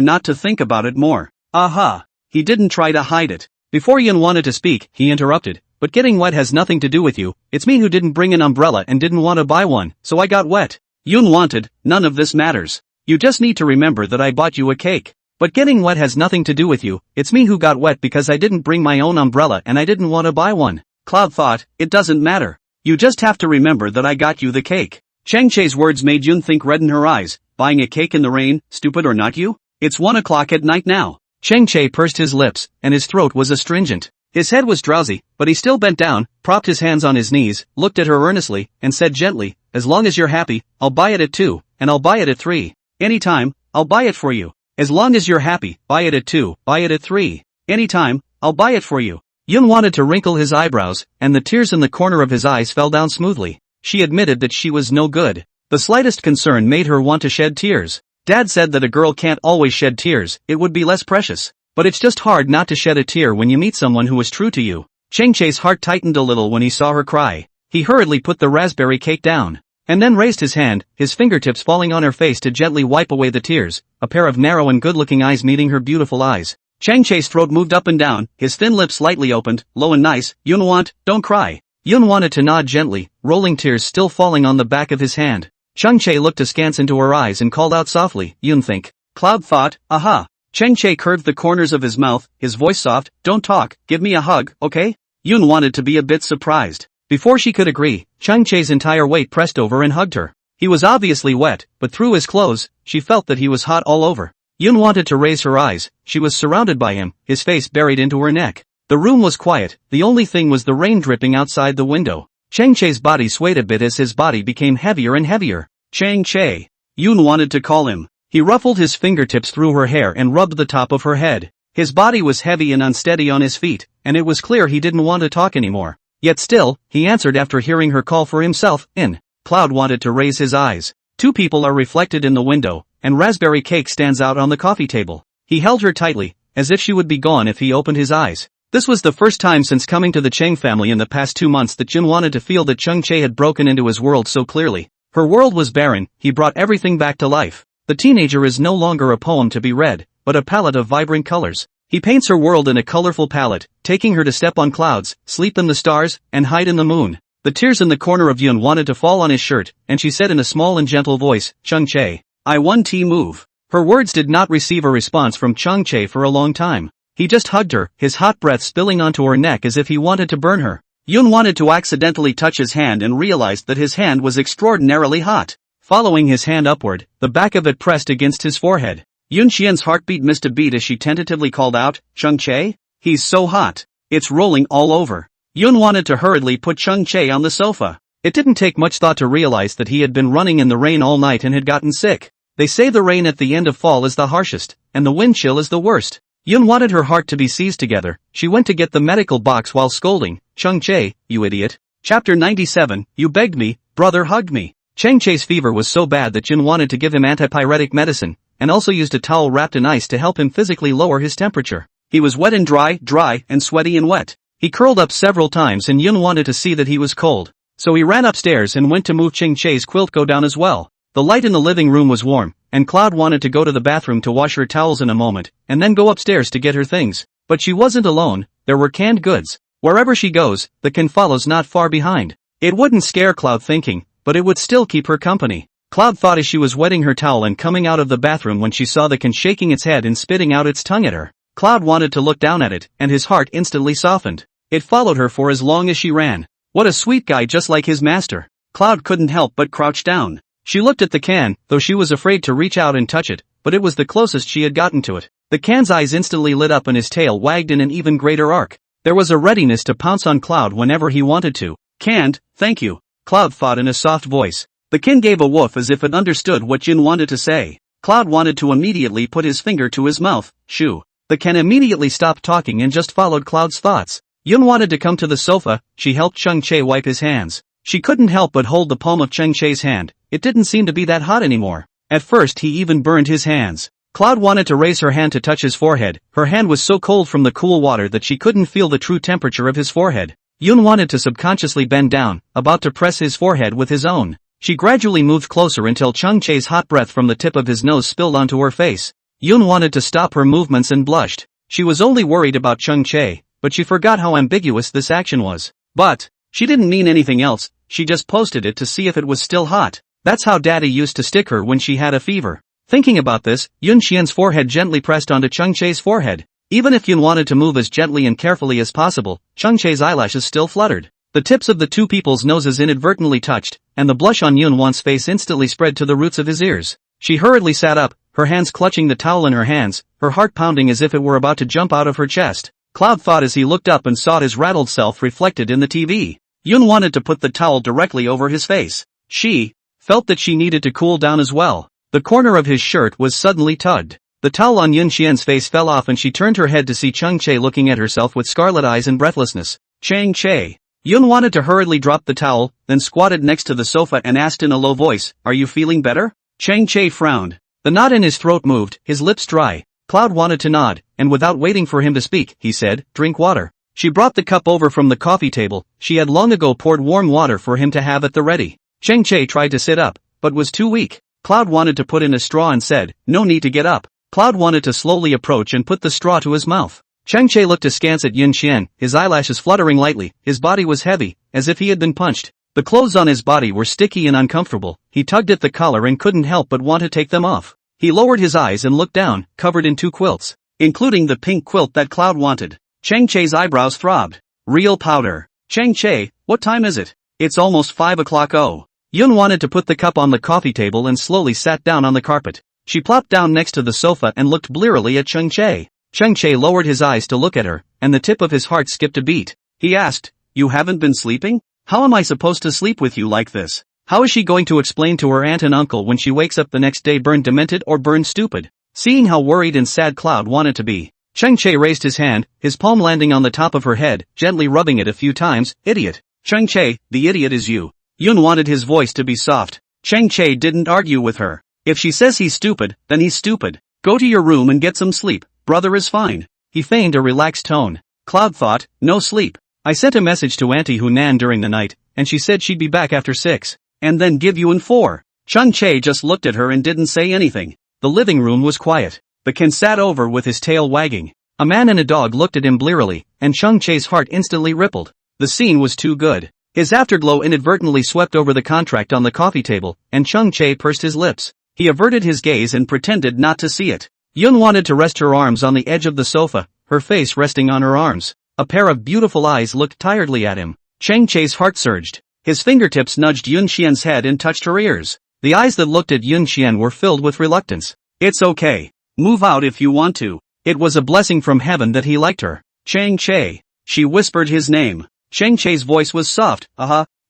not to think about it more. Aha! He didn't try to hide it. Before Yun wanted to speak, he interrupted. but getting wet has nothing to do with you. It's me who didn't bring an umbrella and didn't want to buy one, so I got wet. Yoon wanted, none of this matters. You just need to remember that I bought you a cake. But getting wet has nothing to do with you, it's me who got wet because I didn't bring my own umbrella and I didn't want to buy one. Cloud thought, it doesn't matter. You just have to remember that I got you the cake. Chang Che's words made Yoon think red in her eyes. Buying a cake in the rain, stupid or not you? It's 1 o'clock at night now. Chang Che pursed his lips, and his throat was astringent. His head was drowsy, but he still bent down, propped his hands on his knees, looked at her earnestly, and said gently, as long as you're happy, I'll buy it at 2, and I'll buy it at 3. Anytime, I'll buy it for you. As long as you're happy, buy it at 2, buy it at 3. Anytime, I'll buy it for you. Yoon wanted to wrinkle his eyebrows, and the tears in the corner of his eyes fell down smoothly. She admitted that she was no good. The slightest concern made her want to shed tears. Dad said that a girl can't always shed tears, it would be less precious. But it's just hard not to shed a tear when you meet someone who is true to you. Chang Che's heart tightened a little when he saw her cry. He hurriedly put the raspberry cake down, and then raised his hand, his fingertips falling on her face to gently wipe away the tears, a pair of narrow and good-looking eyes meeting her beautiful eyes. Chang Che's throat moved up and down, his thin lips slightly opened, low and nice. Yoon want, don't cry. Yoon wanted to nod gently, rolling tears still falling on the back of his hand. Chang Che looked askance into her eyes and called out softly, Yoon think. Cloud thought, aha. Chang Che curved the corners of his mouth, his voice soft, don't talk, give me a hug, okay? Yoon wanted to be a bit surprised. Before she could agree, Chang Che's entire weight pressed over and hugged her. He was obviously wet, but through his clothes, she felt that he was hot all over. Yoon wanted to raise her eyes, she was surrounded by him, his face buried into her neck. The room was quiet, the only thing was the rain dripping outside the window. Chang Che's body swayed a bit as his body became heavier and heavier. Chang Che. Yoon wanted to call him. He ruffled his fingertips through her hair and rubbed the top of her head. His body was heavy and unsteady on his feet, and it was clear he didn't want to talk anymore. Yet still, he answered after hearing her call for himself, in. Cloud wanted to raise his eyes. 2 people are reflected in the window, and raspberry cake stands out on the coffee table. He held her tightly, as if she would be gone if he opened his eyes. This was the first time since coming to the Chang family in the past 2 months that Jin wanted to feel that Chang Che had broken into his world so clearly. Her world was barren, he brought everything back to life. The teenager is no longer a poem to be read, but a palette of vibrant colors. He paints her world in a colorful palette, taking her to step on clouds, sleep in the stars, and hide in the moon. The tears in the corner of Yoon wanted to fall on his shirt, and she said in a small and gentle voice, Chang Che, I want to move. Her words did not receive a response from Chang Che for a long time. He just hugged her, his hot breath spilling onto her neck as if he wanted to burn her. Yoon wanted to accidentally touch his hand and realized that his hand was extraordinarily hot. Following his hand upward, the back of it pressed against his forehead. Yoon Xian's heartbeat missed a beat as she tentatively called out, Chang Che? He's so hot. It's rolling all over. Yoon wanted to hurriedly put Chang Che on the sofa. It didn't take much thought to realize that he had been running in the rain all night and had gotten sick. They say the rain at the end of fall is the harshest, and the wind chill is the worst. Yoon wanted her heart to be seized together. She went to get the medical box while scolding, Chang Che, you idiot. Chapter 97, you begged me, brother hugged me. Chang Che's fever was so bad that Jin wanted to give him antipyretic medicine, and also used a towel wrapped in ice to help him physically lower his temperature. He was wet and dry, and sweaty and wet. He curled up several times and Yun wanted to see that he was cold. So he ran upstairs and went to move Chang Che's quilt go down as well. The light in the living room was warm, and Cloud wanted to go to the bathroom to wash her towels in a moment, and then go upstairs to get her things. But she wasn't alone, there were canned goods. Wherever she goes, the can follows not far behind. It wouldn't scare Cloud thinking, but it would still keep her company. Cloud thought as she was wetting her towel and coming out of the bathroom when she saw the can shaking its head and spitting out its tongue at her. Cloud wanted to look down at it, and his heart instantly softened. It followed her for as long as she ran. What a sweet guy, just like his master. Cloud couldn't help but crouch down. She looked at the can, though she was afraid to reach out and touch it, but it was the closest she had gotten to it. The can's eyes instantly lit up and his tail wagged in an even greater arc. There was a readiness to pounce on Cloud whenever he wanted to. Canned, thank you, Cloud thought in a soft voice. The can gave a woof as if it understood what Jin wanted to say. Cloud wanted to immediately put his finger to his mouth. Shoo. The can immediately stopped talking and just followed Cloud's thoughts. Yun wanted to come to the sofa. She helped Chang Che wipe his hands. She couldn't help but hold the palm of Chang Che's hand. It didn't seem to be that hot anymore. At first he even burned his hands. Cloud wanted to raise her hand to touch his forehead. Her hand was so cold from the cool water that she couldn't feel the true temperature of his forehead. Yun wanted to subconsciously bend down, about to press his forehead with his own. She gradually moved closer until Chang Che's hot breath from the tip of his nose spilled onto her face. Yun wanted to stop her movements and blushed. She was only worried about Chang Che, but she forgot how ambiguous this action was. But she didn't mean anything else, she just posted it to see if it was still hot. That's how daddy used to stick her when she had a fever. Thinking about this, Yun Xian's forehead gently pressed onto Cheng Che's forehead. Even if Yun wanted to move as gently and carefully as possible, Cheng Che's eyelashes still fluttered. The tips of the two people's noses inadvertently touched, and the blush on Yun Wan's face instantly spread to the roots of his ears. She hurriedly sat up, her hands clutching the towel in her hands, her heart pounding as if it were about to jump out of her chest. Cloud thought as he looked up and saw his rattled self reflected in the TV. Yun wanted to put the towel directly over his face. She felt that she needed to cool down as well. The corner of his shirt was suddenly tugged. The towel on Yun Xian's face fell off and she turned her head to see Cheng Che looking at herself with scarlet eyes and breathlessness. Cheng Che. Yun wanted to hurriedly drop the towel, then squatted next to the sofa and asked in a low voice, "Are you feeling better?" Cheng Che frowned. The knot in his throat moved, his lips dry. Cloud wanted to nod, and without waiting for him to speak, he said, "Drink water." She brought the cup over from the coffee table. She had long ago poured warm water for him to have at the ready. Cheng Che tried to sit up, but was too weak. Cloud wanted to put in a straw and said, "No need to get up." Cloud wanted to slowly approach and put the straw to his mouth. Cheng Che looked askance at Yun Xian, his eyelashes fluttering lightly, his body was heavy, as if he had been punched. The clothes on his body were sticky and uncomfortable, he tugged at the collar and couldn't help but want to take them off. He lowered his eyes and looked down, covered in two quilts, including the pink quilt that Cloud wanted. Cheng Che's eyebrows throbbed. Real powder. Cheng Che, what time is it? It's almost 5 o'clock. Oh. Yun wanted to put the cup on the coffee table and slowly sat down on the carpet. She plopped down next to the sofa and looked blearily at Cheng Che. Cheng Che lowered his eyes to look at her, and the tip of his heart skipped a beat. He asked, "You haven't been sleeping? How am I supposed to sleep with you like this? How is she going to explain to her aunt and uncle when she wakes up the next day burned demented or burned stupid?" Seeing how worried and sad Cloud wanted to be, Cheng Che raised his hand, his palm landing on the top of her head, gently rubbing it a few times. "Idiot. Cheng Che, the idiot is you." Yun wanted his voice to be soft. Cheng Che didn't argue with her. If she says he's stupid, then he's stupid. Go to your room and get some sleep. Brother is fine. He feigned a relaxed tone. Cloud thought, no sleep. I sent a message to Auntie Hunan during the night, and she said she'd be back after 6, and then give you in 4. Cheng Che just looked at her and didn't say anything. The living room was quiet. The Ken sat over with his tail wagging. A man and a dog looked at him blearily, and Cheng Che's heart instantly rippled. The scene was too good. His afterglow inadvertently swept over the contract on the coffee table, and Cheng Che pursed his lips. He averted his gaze and pretended not to see it. Yun wanted to rest her arms on the edge of the sofa, her face resting on her arms. A pair of beautiful eyes looked tiredly at him. Cheng Che's heart surged. His fingertips nudged Yun Xian's head and touched her ears. The eyes that looked at Yun Xian were filled with reluctance. "It's okay. Move out if you want to." It was a blessing from heaven that he liked her. "Cheng Che." She whispered his name. Cheng Che's voice was soft.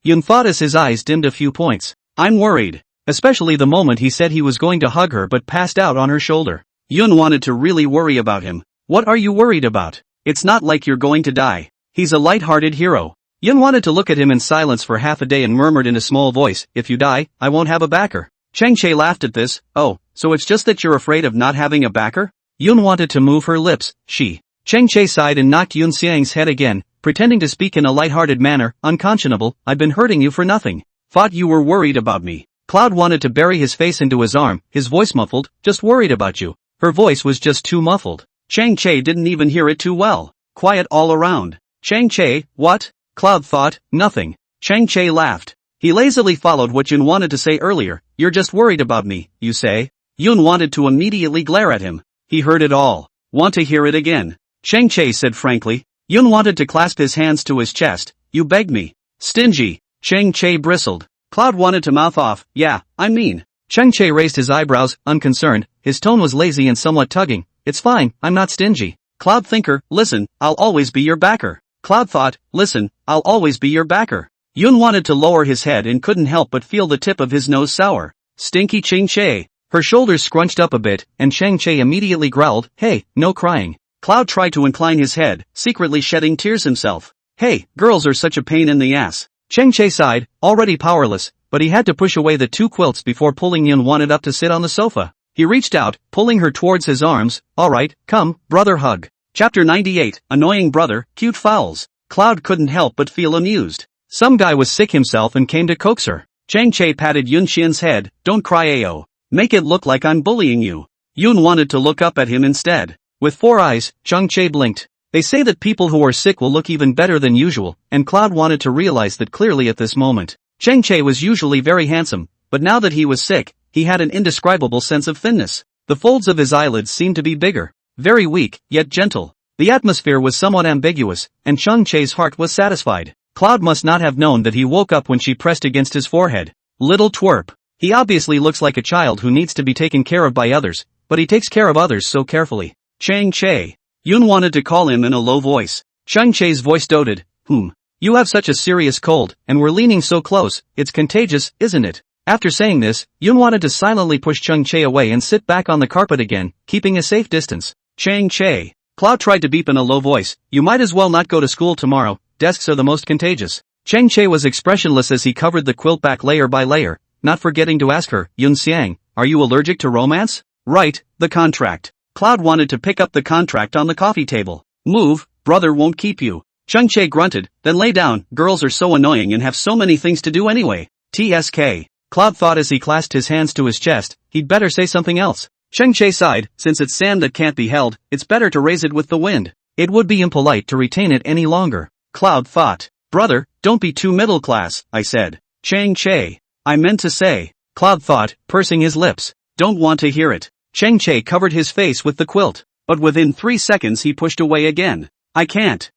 Yun thought as his eyes dimmed a few points. "I'm worried." Especially the moment he said he was going to hug her but passed out on her shoulder. Yun wanted to really worry about him. "What are you worried about? It's not like you're going to die. He's a light-hearted hero." Yun wanted to look at him in silence for half a day and murmured in a small voice, "If you die, I won't have a backer." Cheng Che laughed at this. "Oh, so it's just that you're afraid of not having a backer?" Yun wanted to move her lips. Cheng Che sighed and knocked Yun Xiang's head again, pretending to speak in a light-hearted manner. "Unconscionable, I've been hurting you for nothing. Thought you were worried about me." Cloud wanted to bury his face into his arm, his voice muffled. "Just worried about you." Her voice was just too muffled. Cheng Che didn't even hear it too well. Quiet all around. "Cheng Che, what?" Cloud thought, "Nothing." Cheng Che laughed. He lazily followed what Yun wanted to say earlier. "You're just worried about me, you say?" Yun wanted to immediately glare at him. He heard it all. "Want to hear it again?" Cheng Che said frankly. Yun wanted to clasp his hands to his chest. "You begged me." "Stingy." Cheng Che bristled. Cloud wanted to mouth off, "Yeah, I mean." Cheng Che raised his eyebrows, unconcerned. His tone was lazy and somewhat tugging. "It's fine, I'm not stingy." Cloud thinker, "Listen, I'll always be your backer." Cloud thought, "Listen, I'll always be your backer." Yun wanted to lower his head and couldn't help but feel the tip of his nose sour. Stinky Cheng Che. Her shoulders scrunched up a bit, and Cheng Che immediately growled, "Hey, no crying." Cloud tried to incline his head, secretly shedding tears himself. "Hey, girls are such a pain in the ass." Cheng Che sighed, already powerless, but he had to push away the two quilts before pulling Yun wanted up to sit on the sofa. He reached out, pulling her towards his arms. "Alright, come, brother hug." Chapter 98, Annoying Brother, Cute Fowls. Cloud couldn't help but feel amused. Some guy was sick himself and came to coax her. Cheng Che patted Yun Xian's head. "Don't cry, Ao. Make it look like I'm bullying you." Yun wanted to look up at him instead. With 4 eyes, Cheng Che blinked. They say that people who are sick will look even better than usual, and Cloud wanted to realize that clearly at this moment. Chang Che was usually very handsome, but now that he was sick, he had an indescribable sense of thinness. The folds of his eyelids seemed to be bigger, very weak, yet gentle. The atmosphere was somewhat ambiguous, and Chang Che's heart was satisfied. Cloud must not have known that he woke up when she pressed against his forehead. Little twerp. He obviously looks like a child who needs to be taken care of by others, but he takes care of others so carefully. Chang Che. Yun wanted to call him in a low voice. Chang Che's voice doted. You have such a serious cold, and we're leaning so close, it's contagious, isn't it? After saying this, Yun wanted to silently push Chang Che away and sit back on the carpet again, keeping a safe distance. Chang Che. Cloud tried to beep in a low voice. You might as well not go to school tomorrow, desks are the most contagious. Chang Che was expressionless as he covered the quilt back layer by layer, not forgetting to ask her, Yun Xiang, are you allergic to romance? Right, the contract. Cloud wanted to pick up the contract on the coffee table. Move, brother won't keep you. Chang Che grunted, then lay down. Girls are so annoying and have so many things to do anyway. TSK. Cloud thought as he clasped his hands to his chest, he'd better say something else. Chang Che sighed, since it's sand that can't be held, it's better to raise it with the wind. It would be impolite to retain it any longer. Cloud thought. Brother, don't be too middle class, I said. Chang Che. I meant to say. Cloud thought, pursing his lips. Don't want to hear it. Chang Che covered his face with the quilt, but within 3 seconds he pushed away again. I can't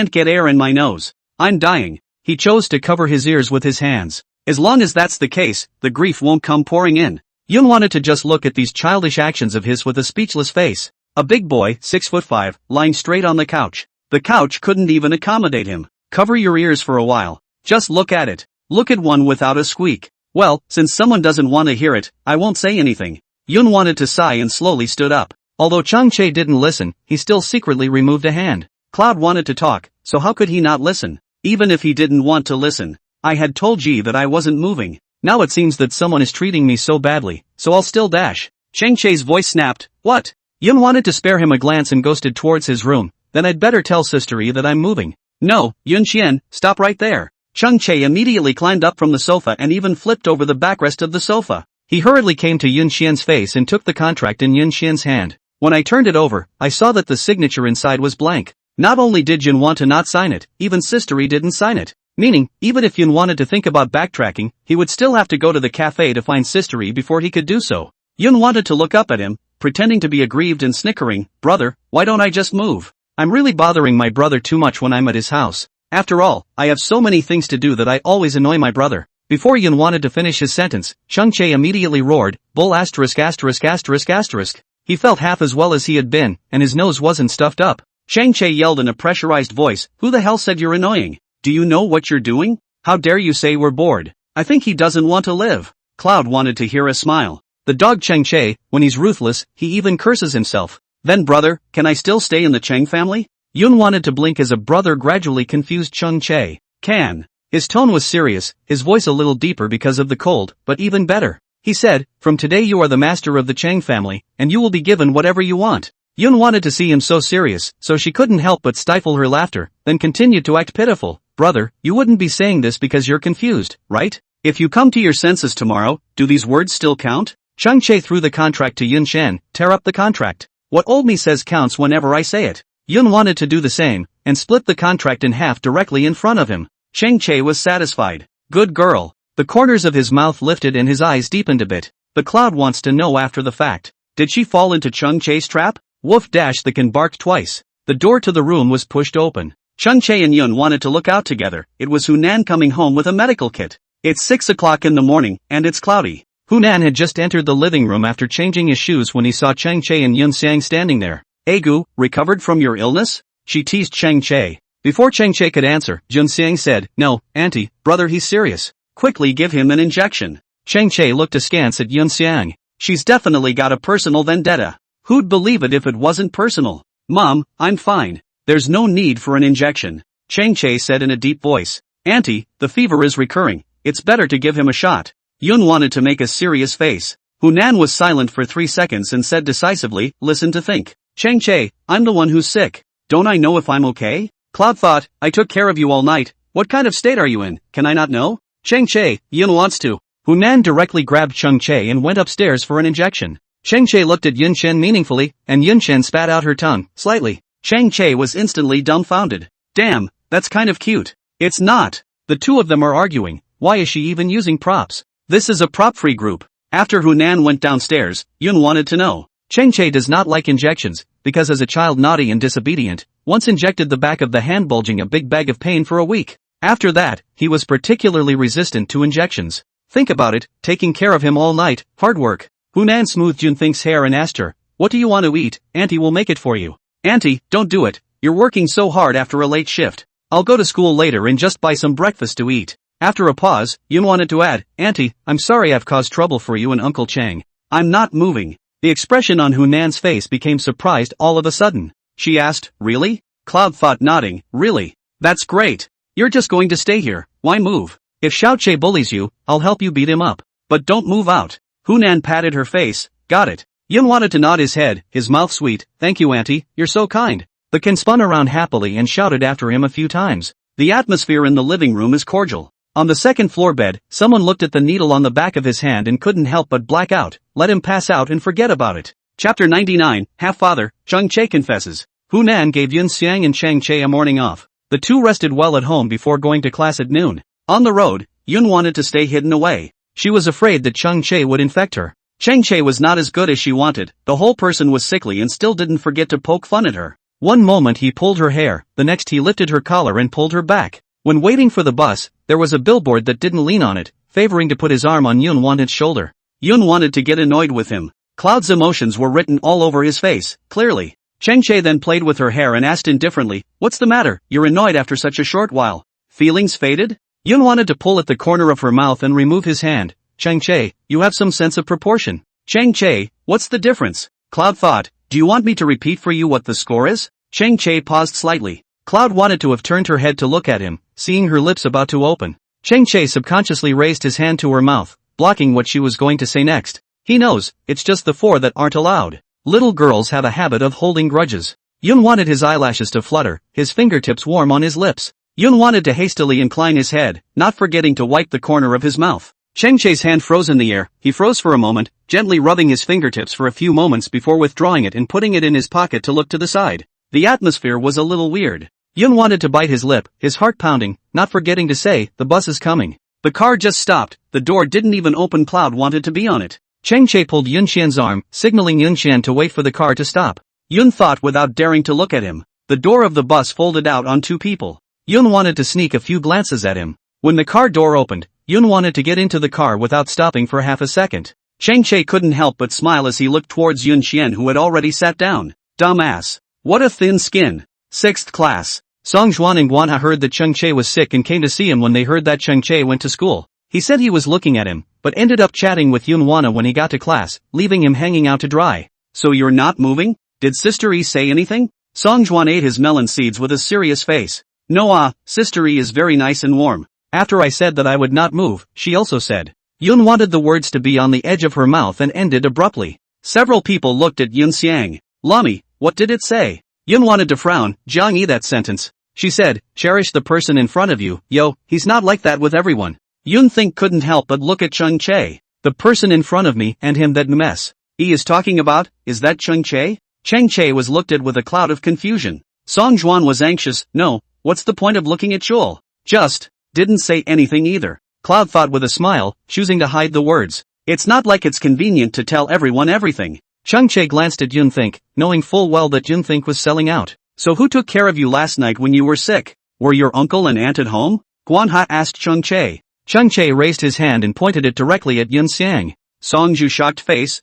get air in my nose. I'm dying. He chose to cover his ears with his hands. As long as that's the case, the grief won't come pouring in. Yun wanted to just look at these childish actions of his with a speechless face. A big boy, 6'5", lying straight on the couch. The couch couldn't even accommodate him. Cover your ears for a while. Just look at it. Look at one without a squeak. Well, since someone doesn't want to hear it, I won't say anything. Yun wanted to sigh and slowly stood up. Although Chang Che didn't listen, he still secretly removed a hand. Cloud wanted to talk, so how could he not listen? Even if he didn't want to listen. I had told Yi that I wasn't moving. Now it seems that someone is treating me so badly, so I'll still dash. Chang Che's voice snapped. What? Yun wanted to spare him a glance and ghosted towards his room. Then I'd better tell Sister Yi that I'm moving. No, Yun Qian, stop right there. Chang Che immediately climbed up from the sofa and even flipped over the backrest of the sofa. He hurriedly came to Yun Qian's face and took the contract in Yun Qian's hand. When I turned it over, I saw that the signature inside was blank. Not only did Yun want to not sign it, even Sister Yi didn't sign it. Meaning, even if Yun wanted to think about backtracking, he would still have to go to the cafe to find Sister Yi before he could do so. Yun wanted to look up at him, pretending to be aggrieved and snickering. Brother, why don't I just move? I'm really bothering my brother too much when I'm at his house. After all, I have so many things to do that I always annoy my brother. Before Yun wanted to finish his sentence, Chang Che immediately roared, bull asterisk asterisk asterisk asterisk. He felt half as well as he had been, and his nose wasn't stuffed up. Chang Che yelled in a pressurized voice, who the hell said you're annoying? Do you know what you're doing? How dare you say we're bored? I think he doesn't want to live. Cloud wanted to hear a smile. The dog Chang Che, when he's ruthless, he even curses himself. Then brother, can I still stay in the Chang family? Yun wanted to blink as a brother gradually confused Chang Che. Can. His tone was serious, his voice a little deeper because of the cold, but even better. He said, from today you are the master of the Chang family, and you will be given whatever you want. Yun wanted to see him so serious, so she couldn't help but stifle her laughter, then continued to act pitiful. Brother, you wouldn't be saying this because you're confused, right? If you come to your senses tomorrow, do these words still count? Chang Che threw the contract to Yun Shen. Tear up the contract. What old me says counts whenever I say it. Yun wanted to do the same, and split the contract in half directly in front of him. Chang Che was satisfied. Good girl. The corners of his mouth lifted and his eyes deepened a bit. But Cloud wants to know after the fact. Did she fall into Chang Che's trap? Woof dash the can barked twice. The door to the room was pushed open. Chang Che and Yun wanted to look out together. It was Hunan coming home with a medical kit. It's 6 o'clock in the morning, and it's cloudy. Hunan had just entered the living room after changing his shoes when he saw Chang Che and Yun Xiang standing there. Egu, recovered from your illness? She teased Chang Che. Before Chang Che could answer, Yun Xiang said, no, auntie, brother he's serious. Quickly give him an injection. Chang Che looked askance at Yun Xiang. She's definitely got a personal vendetta. Who'd believe it if it wasn't personal? Mom, I'm fine. There's no need for an injection. Chang Che said in a deep voice. Auntie, the fever is recurring. It's better to give him a shot. Yun wanted to make a serious face. Hunan was silent for 3 seconds and said decisively, listen to think. Chang Che, I'm the one who's sick. Don't I know if I'm okay? Cloud thought, I took care of you all night. What kind of state are you in? Can I not know? Chang Che, Yun wants to. Hunan directly grabbed Chang Che and went upstairs for an injection. Chang Che looked at Yun Shen meaningfully, and Yun Shen spat out her tongue, slightly. Chang Che was instantly dumbfounded. Damn, that's kind of cute. It's not. The two of them are arguing. Why is she even using props? This is a prop-free group. After Hunan went downstairs, Yun wanted to know. Chang Che does not like injections, because as a child naughty and disobedient, once injected the back of the hand bulging a big bag of pain for a week. After that, he was particularly resistant to injections. Think about it, taking care of him all night, hard work. Hunan smoothed Junthing's hair and asked her, what do you want to eat? Auntie will make it for you. Auntie, don't do it, you're working so hard after a late shift. I'll go to school later and just buy some breakfast to eat. After a pause, Yun wanted to add, Auntie, I'm sorry I've caused trouble for you and Uncle Chang. I'm not moving. The expression on Hunan's face became surprised all of a sudden. She asked, really? Cloud thought nodding, really? That's great. You're just going to stay here, why move? If Xiaoche bullies you, I'll help you beat him up. But don't move out. Hunan patted her face, got it. Yun wanted to nod his head, his mouth sweet, thank you Auntie, you're so kind. The Ken spun around happily and shouted after him a few times. The atmosphere in the living room is cordial. On the second floor bed, someone looked at the needle on the back of his hand and couldn't help but black out, let him pass out and forget about it. Chapter 99, Half-Father, Chang Che confesses. Hunan gave Yun Xiang and Chang Che a morning off. The two rested well at home before going to class at noon. On the road, Yun wanted to stay hidden away. She was afraid that Chang Che would infect her. Chang Che was not as good as she wanted, the whole person was sickly and still didn't forget to poke fun at her. One moment he pulled her hair, the next he lifted her collar and pulled her back. When waiting for the bus, there was a billboard that didn't lean on it, favoring to put his arm on Yun Wanted's shoulder. Yun wanted to get annoyed with him. Cloud's emotions were written all over his face, clearly. Chang Che then played with her hair and asked indifferently, what's the matter, you're annoyed after such a short while. Feelings faded? Yun wanted to pull at the corner of her mouth and remove his hand. Chang Che, you have some sense of proportion. Chang Che, what's the difference? Cloud thought, do you want me to repeat for you what the score is? Chang Che paused slightly. Cloud wanted to have turned her head to look at him, seeing her lips about to open. Chang Che subconsciously raised his hand to her mouth, blocking what she was going to say next. He knows, it's just the four that aren't allowed. Little girls have a habit of holding grudges. Yun wanted his eyelashes to flutter, his fingertips warm on his lips. Yun wanted to hastily incline his head, not forgetting to wipe the corner of his mouth. Chang Che's hand froze in the air, he froze for a moment, gently rubbing his fingertips for a few moments before withdrawing it and putting it in his pocket to look to the side. The atmosphere was a little weird. Yun wanted to bite his lip, his heart pounding, not forgetting to say, the bus is coming. The car just stopped, the door didn't even open. Cloud wanted to be on it. Chang Che pulled Yun Xian's arm, signaling Yun Xian to wait for the car to stop. Yun thought without daring to look at him. The door of the bus folded out on two people. Yun wanted to sneak a few glances at him. When the car door opened, Yun wanted to get into the car without stopping for half a second. Chang Che couldn't help but smile as he looked towards Yun Xian, who had already sat down. Dumbass. What a thin skin. 6th class. Song Juan and Guanha heard that Chang Che was sick and came to see him when they heard that Chang Che went to school. He said he was looking at him, but ended up chatting with Yun Wanna when he got to class, leaving him hanging out to dry. So you're not moving? Did Sister E say anything? Song Juan ate his melon seeds with a serious face. No Sister E is very nice and warm. After I said that I would not move, she also said. Yun wanted the words to be on the edge of her mouth and ended abruptly. Several people looked at Yun Xiang. Lami, what did it say? Yun wanted to frown, Jiang Yi that sentence. She said, cherish the person in front of you, yo, he's not like that with everyone. Yun Think couldn't help but look at Chang Che. The person in front of me and him that mess. He is talking about, is that Chang Che? Chang Che was looked at with a cloud of confusion. Song Juan was anxious, no, what's the point of looking at Joel? Just, didn't say anything either. Cloud thought with a smile, choosing to hide the words. It's not like it's convenient to tell everyone everything. Chang Che glanced at Yun Think, knowing full well that Yun Think was selling out. So who took care of you last night when you were sick? Were your uncle and aunt at home? Guanha asked Chang Che. Chang Che raised his hand and pointed it directly at Yun Xiang. Songju shocked face,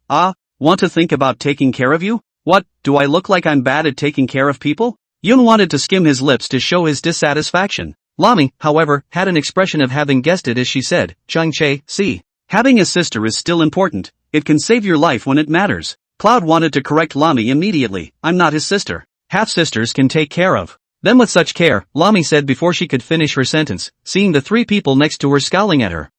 want to think about taking care of you? What, do I look like I'm bad at taking care of people? Yun wanted to skim his lips to show his dissatisfaction. Lami, however, had an expression of having guessed it as she said, Chang Che, see. Having a sister is still important, it can save your life when it matters. Cloud wanted to correct Lami immediately, I'm not his sister. Half-sisters can take care of them with such care, Lami said before she could finish her sentence, seeing the three people next to her scowling at her.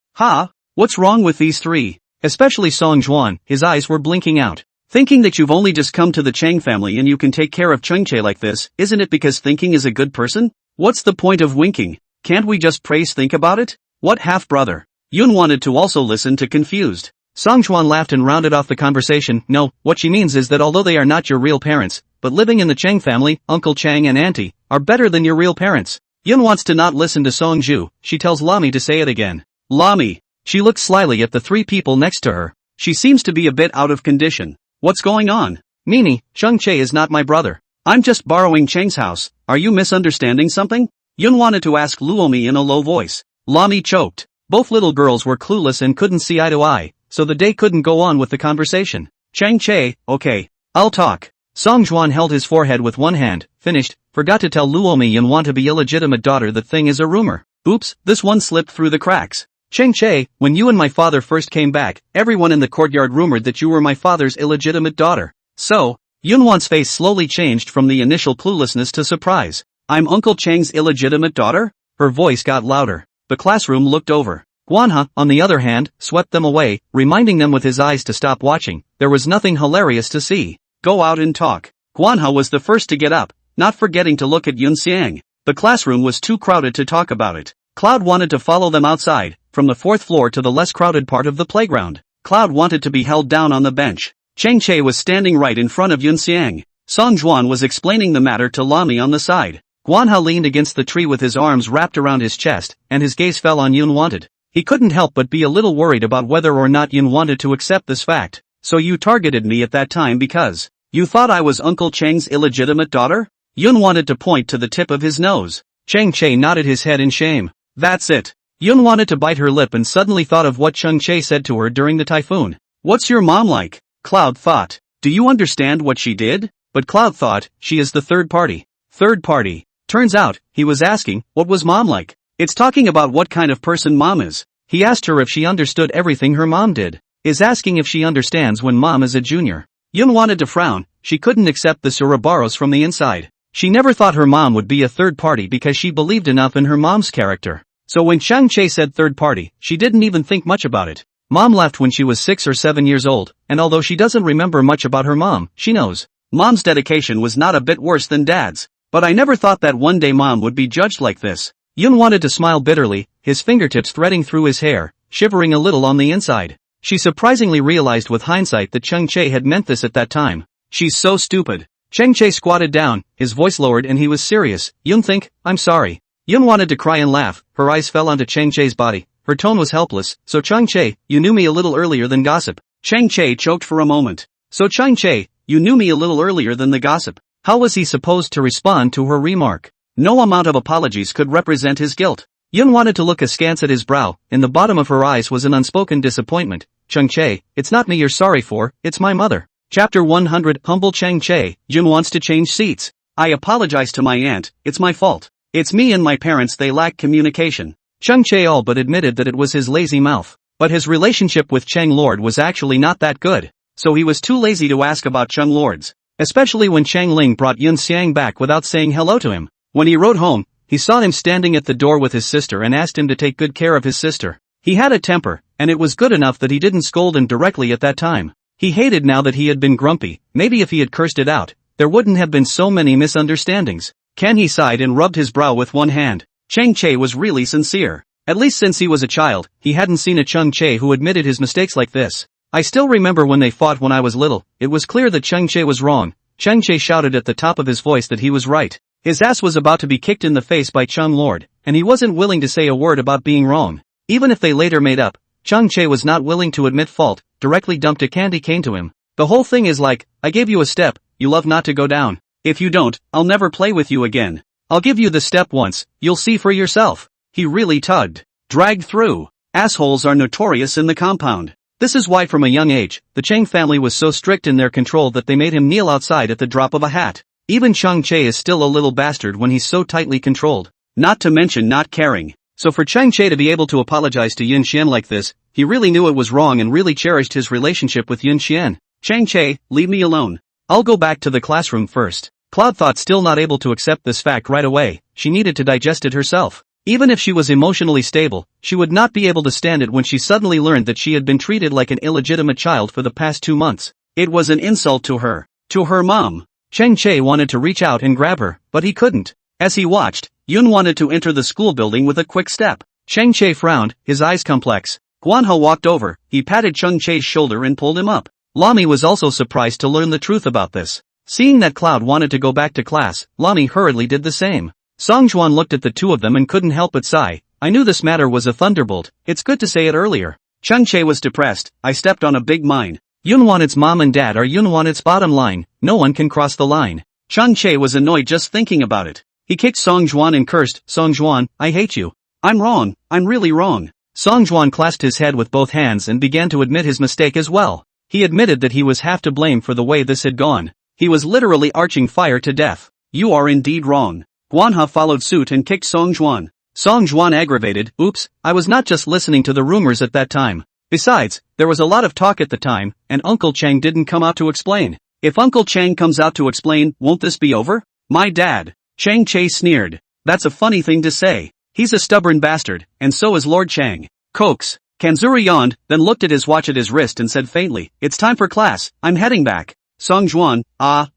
What's wrong with these three? Especially Song Juan, his eyes were blinking out. Thinking that you've only just come to the Chang family and you can take care of Chang Che like this, isn't it because Thinking is a good person? What's the point of winking? Can't we just praise Think about it? What half-brother? Yun wanted to also listen to confused. Song Juan laughed and rounded off the conversation. No, what she means is that although they are not your real parents, but living in the Chang family, Uncle Chang and Auntie, are better than your real parents. Yun wants to not listen to Songju, she tells Lami to say it again. Lami. She looks slyly at the three people next to her. She seems to be a bit out of condition. What's going on? Meanie, Chang Che is not my brother. I'm just borrowing Chang's house. Are you misunderstanding something? Yun wanted to ask Luomi in a low voice. Lami choked. Both little girls were clueless and couldn't see eye to eye, so the day couldn't go on with the conversation. Chang Che, okay. I'll talk. Song Juan held his forehead with one hand, finished, forgot to tell Luomi Yun want to be illegitimate daughter the thing is a rumor. Oops, this one slipped through the cracks. Chang Che, when you and my father first came back, everyone in the courtyard rumored that you were my father's illegitimate daughter. So, Yun Wan's face slowly changed from the initial cluelessness to surprise. I'm Uncle Chang's illegitimate daughter? Her voice got louder. The classroom looked over. Guanha, on the other hand, swept them away, reminding them with his eyes to stop watching. There was nothing hilarious to see. Go out and talk. Guanha was the first to get up, not forgetting to look at Yun Xiang. The classroom was too crowded to talk about it. Cloud wanted to follow them outside, from the fourth floor to the less crowded part of the playground. Cloud wanted to be held down on the bench. Chang Che was standing right in front of Yun Xiang. Song Juan was explaining the matter to Lami on the side. Guanha leaned against the tree with his arms wrapped around his chest, and his gaze fell on Yun Wanted. He couldn't help but be a little worried about whether or not Yun wanted to accept this fact. So you targeted me at that time because you thought I was Uncle Chang's illegitimate daughter? Yun wanted to point to the tip of his nose. Chang Che nodded his head in shame. That's it. Yun wanted to bite her lip and suddenly thought of what Chang Che said to her during the typhoon. What's your mom like? Cloud thought. Do you understand what she did? But Cloud thought, she is the third party. Third party. Turns out, he was asking, what was mom like? It's talking about what kind of person mom is. He asked her if she understood everything her mom did. Is asking if she understands when mom is a junior. Yun wanted to frown, she couldn't accept this Ouroboros from the inside. She never thought her mom would be a third party because she believed enough in her mom's character. So when Chang Che said third party, she didn't even think much about it. Mom left when she was 6 or 7 years old, and although she doesn't remember much about her mom, she knows. Mom's dedication was not a bit worse than dad's. But I never thought that one day mom would be judged like this. Yun wanted to smile bitterly, his fingertips threading through his hair, shivering a little on the inside. She surprisingly realized with hindsight that Chang Che had meant this at that time. She's so stupid. Chang Che squatted down, his voice lowered and he was serious. Yun think, I'm sorry. Yun wanted to cry and laugh, her eyes fell onto Chang Che's body. Her tone was helpless. So Chang Che, you knew me a little earlier than gossip. Chang Che choked for a moment. So Chang Che, you knew me a little earlier than the gossip. How was he supposed to respond to her remark? No amount of apologies could represent his guilt. Yun wanted to look askance at his brow, in the bottom of her eyes was an unspoken disappointment. Chang Che, it's not me you're sorry for, it's my mother. Chapter 100 Humble Chang Che, Jun wants to change seats. I apologize to my aunt, it's my fault. It's me and my parents, they lack communication. Chang Che all but admitted that it was his lazy mouth. But his relationship with Chang Lord was actually not that good. So he was too lazy to ask about Chang Lords. Especially when Chang Ling brought Yun Xiang back without saying hello to him. When he rode home, he saw him standing at the door with his sister and asked him to take good care of his sister. He had a temper, and it was good enough that he didn't scold him directly at that time. He hated now that he had been grumpy. Maybe if he had cursed it out, there wouldn't have been so many misunderstandings. He sighed and rubbed his brow with one hand. Chang Che was really sincere. At least since he was a child, he hadn't seen a Chang Che who admitted his mistakes like this. I still remember when they fought when I was little, it was clear that Chang Che was wrong. Chang Che shouted at the top of his voice that he was right. His ass was about to be kicked in the face by Chang Lord, and he wasn't willing to say a word about being wrong. Even if they later made up, Chang Che was not willing to admit fault, directly dumped a candy cane to him. The whole thing is like, I gave you a step, you love not to go down. If you don't, I'll never play with you again. I'll give you the step once, you'll see for yourself. He really tugged. Dragged through. Assholes are notorious in the compound. This is why from a young age, the Chang family was so strict in their control that they made him kneel outside at the drop of a hat. Even Chang Che is still a little bastard when he's so tightly controlled. Not to mention not caring. So for Chang Che to be able to apologize to Yun Xian like this, he really knew it was wrong and really cherished his relationship with Yun Xian. Chang Che, leave me alone. I'll go back to the classroom first. Cloud thought still not able to accept this fact right away, she needed to digest it herself. Even if she was emotionally stable, she would not be able to stand it when she suddenly learned that she had been treated like an illegitimate child for the past 2 months. It was an insult to her mom. Chang Che wanted to reach out and grab her, but he couldn't. As he watched, Yun wanted to enter the school building with a quick step. Chang Che frowned, his eyes complex. Guanho walked over, he patted Chang Che's shoulder and pulled him up. Lami was also surprised to learn the truth about this. Seeing that Cloud wanted to go back to class, Lami hurriedly did the same. Songjuan looked at the two of them and couldn't help but sigh. I knew this matter was a thunderbolt, it's good to say it earlier. Changchae was depressed, I stepped on a big mine. Yunwan's mom and dad are Yunwan's bottom line, no one can cross the line. Changchae was annoyed just thinking about it. He kicked Songjuan and cursed, Songjuan, I hate you. I'm wrong, I'm really wrong. Songjuan clasped his head with both hands and began to admit his mistake as well. He admitted that he was half to blame for the way this had gone. He was literally arching fire to death. You are indeed wrong. Guanha followed suit and kicked Songjuan. Songjuan aggravated, oops, I was not just listening to the rumors at that time. Besides, there was a lot of talk at the time, and Uncle Chang didn't come out to explain. If Uncle Chang comes out to explain, won't this be over? My dad. Changchae sneered. That's a funny thing to say. He's a stubborn bastard, and so is Lord Chang. Coax. Kanzura yawned, then looked at his watch at his wrist and said faintly, it's time for class, I'm heading back. Songjuan,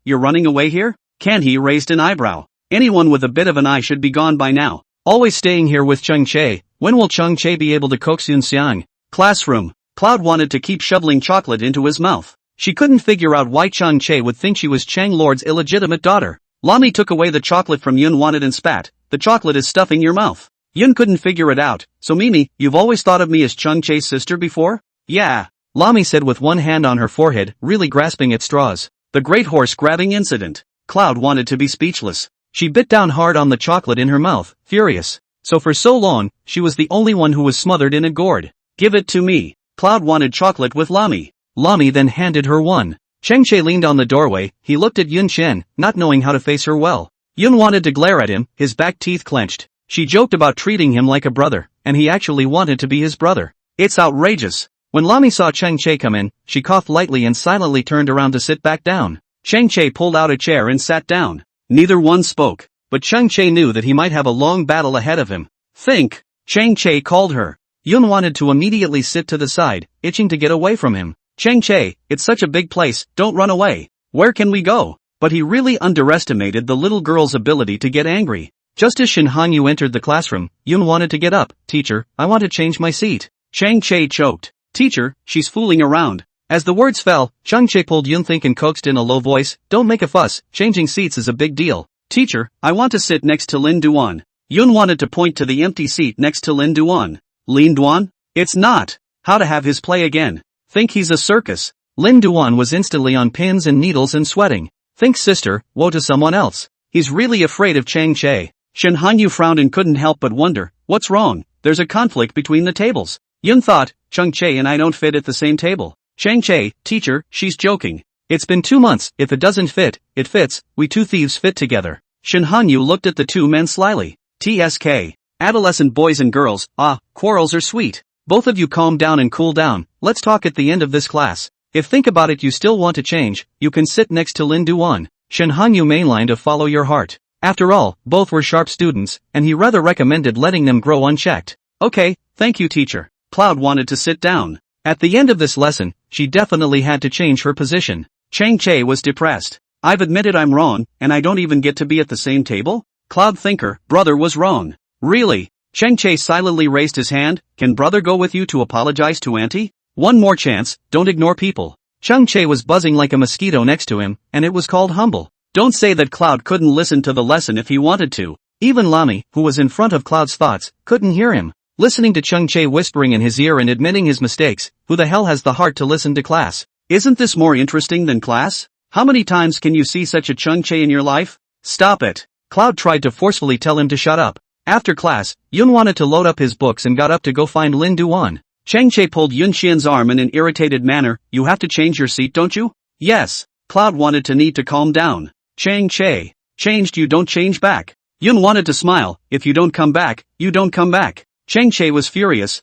you're running away here? Kanhe raised an eyebrow. Anyone with a bit of an eye should be gone by now. Always staying here with Changchae. When will Changchae be able to coax Yunxiang? Classroom. Cloud wanted to keep shoveling chocolate into his mouth. She couldn't figure out why Changchae would think she was Chang Lord's illegitimate daughter. Lami took away the chocolate from Yun and spat, the chocolate is stuffing your mouth. Yun couldn't figure it out, so Mimi, you've always thought of me as Changchae's sister before? Yeah. Lami said with one hand on her forehead, really grasping at straws. The great horse grabbing incident. Cloud wanted to be speechless. She bit down hard on the chocolate in her mouth, furious. So for so long, she was the only one who was smothered in a gourd. Give it to me. Cloud wanted chocolate with Lami. Lami then handed her one. Changchae leaned on the doorway, he looked at Yun Chen, not knowing how to face her well. Yun wanted to glare at him, his back teeth clenched. She joked about treating him like a brother, and he actually wanted to be his brother. It's outrageous. When Lami saw Changchae come in, she coughed lightly and silently turned around to sit back down. Changchae pulled out a chair and sat down. Neither one spoke, but Changchae knew that he might have a long battle ahead of him. Think. Changchae called her. Yun wanted to immediately sit to the side, itching to get away from him. Changchae, it's such a big place, don't run away. Where can we go? But he really underestimated the little girl's ability to get angry. Just as Shin Hanyu entered the classroom, Yun wanted to get up. Teacher, I want to change my seat. Changchae choked. Teacher, she's fooling around. As the words fell, Changchae pulled Yunthink and coaxed in a low voice, don't make a fuss, changing seats is a big deal. Teacher, I want to sit next to Lin Duan. Yun wanted to point to the empty seat next to Lin Duan. Lin Duan? It's not. How to have his play again. Think he's a circus. Lin Duan was instantly on pins and needles and sweating. Think sister, woe to someone else. He's really afraid of Changchae. Shen Hanyu frowned and couldn't help but wonder, what's wrong? There's a conflict between the tables. Yun thought, Changchae and I don't fit at the same table. Changchae, teacher, she's joking. It's been 2 months, if it doesn't fit, it fits, we two thieves fit together. Shen Hanyu looked at the two men slyly. TSK. Adolescent boys and girls, quarrels are sweet. Both of you calm down and cool down, let's talk at the end of this class. If think about it you still want to change, you can sit next to Lin Duan. Shen Hanyu mainlined to follow your heart. After all, both were sharp students, and he rather recommended letting them grow unchecked. Okay, thank you teacher. Cloud wanted to sit down. At the end of this lesson, she definitely had to change her position. Changchae was depressed. I've admitted I'm wrong, and I don't even get to be at the same table? Cloud thinker, brother was wrong. Really? Changchae silently raised his hand, can brother go with you to apologize to auntie? One more chance, don't ignore people. Changchae was buzzing like a mosquito next to him, and it was called humble. Don't say that Cloud couldn't listen to the lesson if he wanted to. Even Lami, who was in front of Cloud's thoughts, couldn't hear him. Listening to Changchae whispering in his ear and admitting his mistakes, who the hell has the heart to listen to class? Isn't this more interesting than class? How many times can you see such a Changchae in your life? Stop it. Cloud tried to forcefully tell him to shut up. After class, Yun wanted to load up his books and got up to go find Lin Duan. Changchae pulled Yun Xian's arm in an irritated manner, you have to change your seat don't you? Yes. Cloud wanted to need to calm down. Changchae. Changed you don't change back. Yun wanted to smile, if you don't come back, you don't come back. Changchae was furious,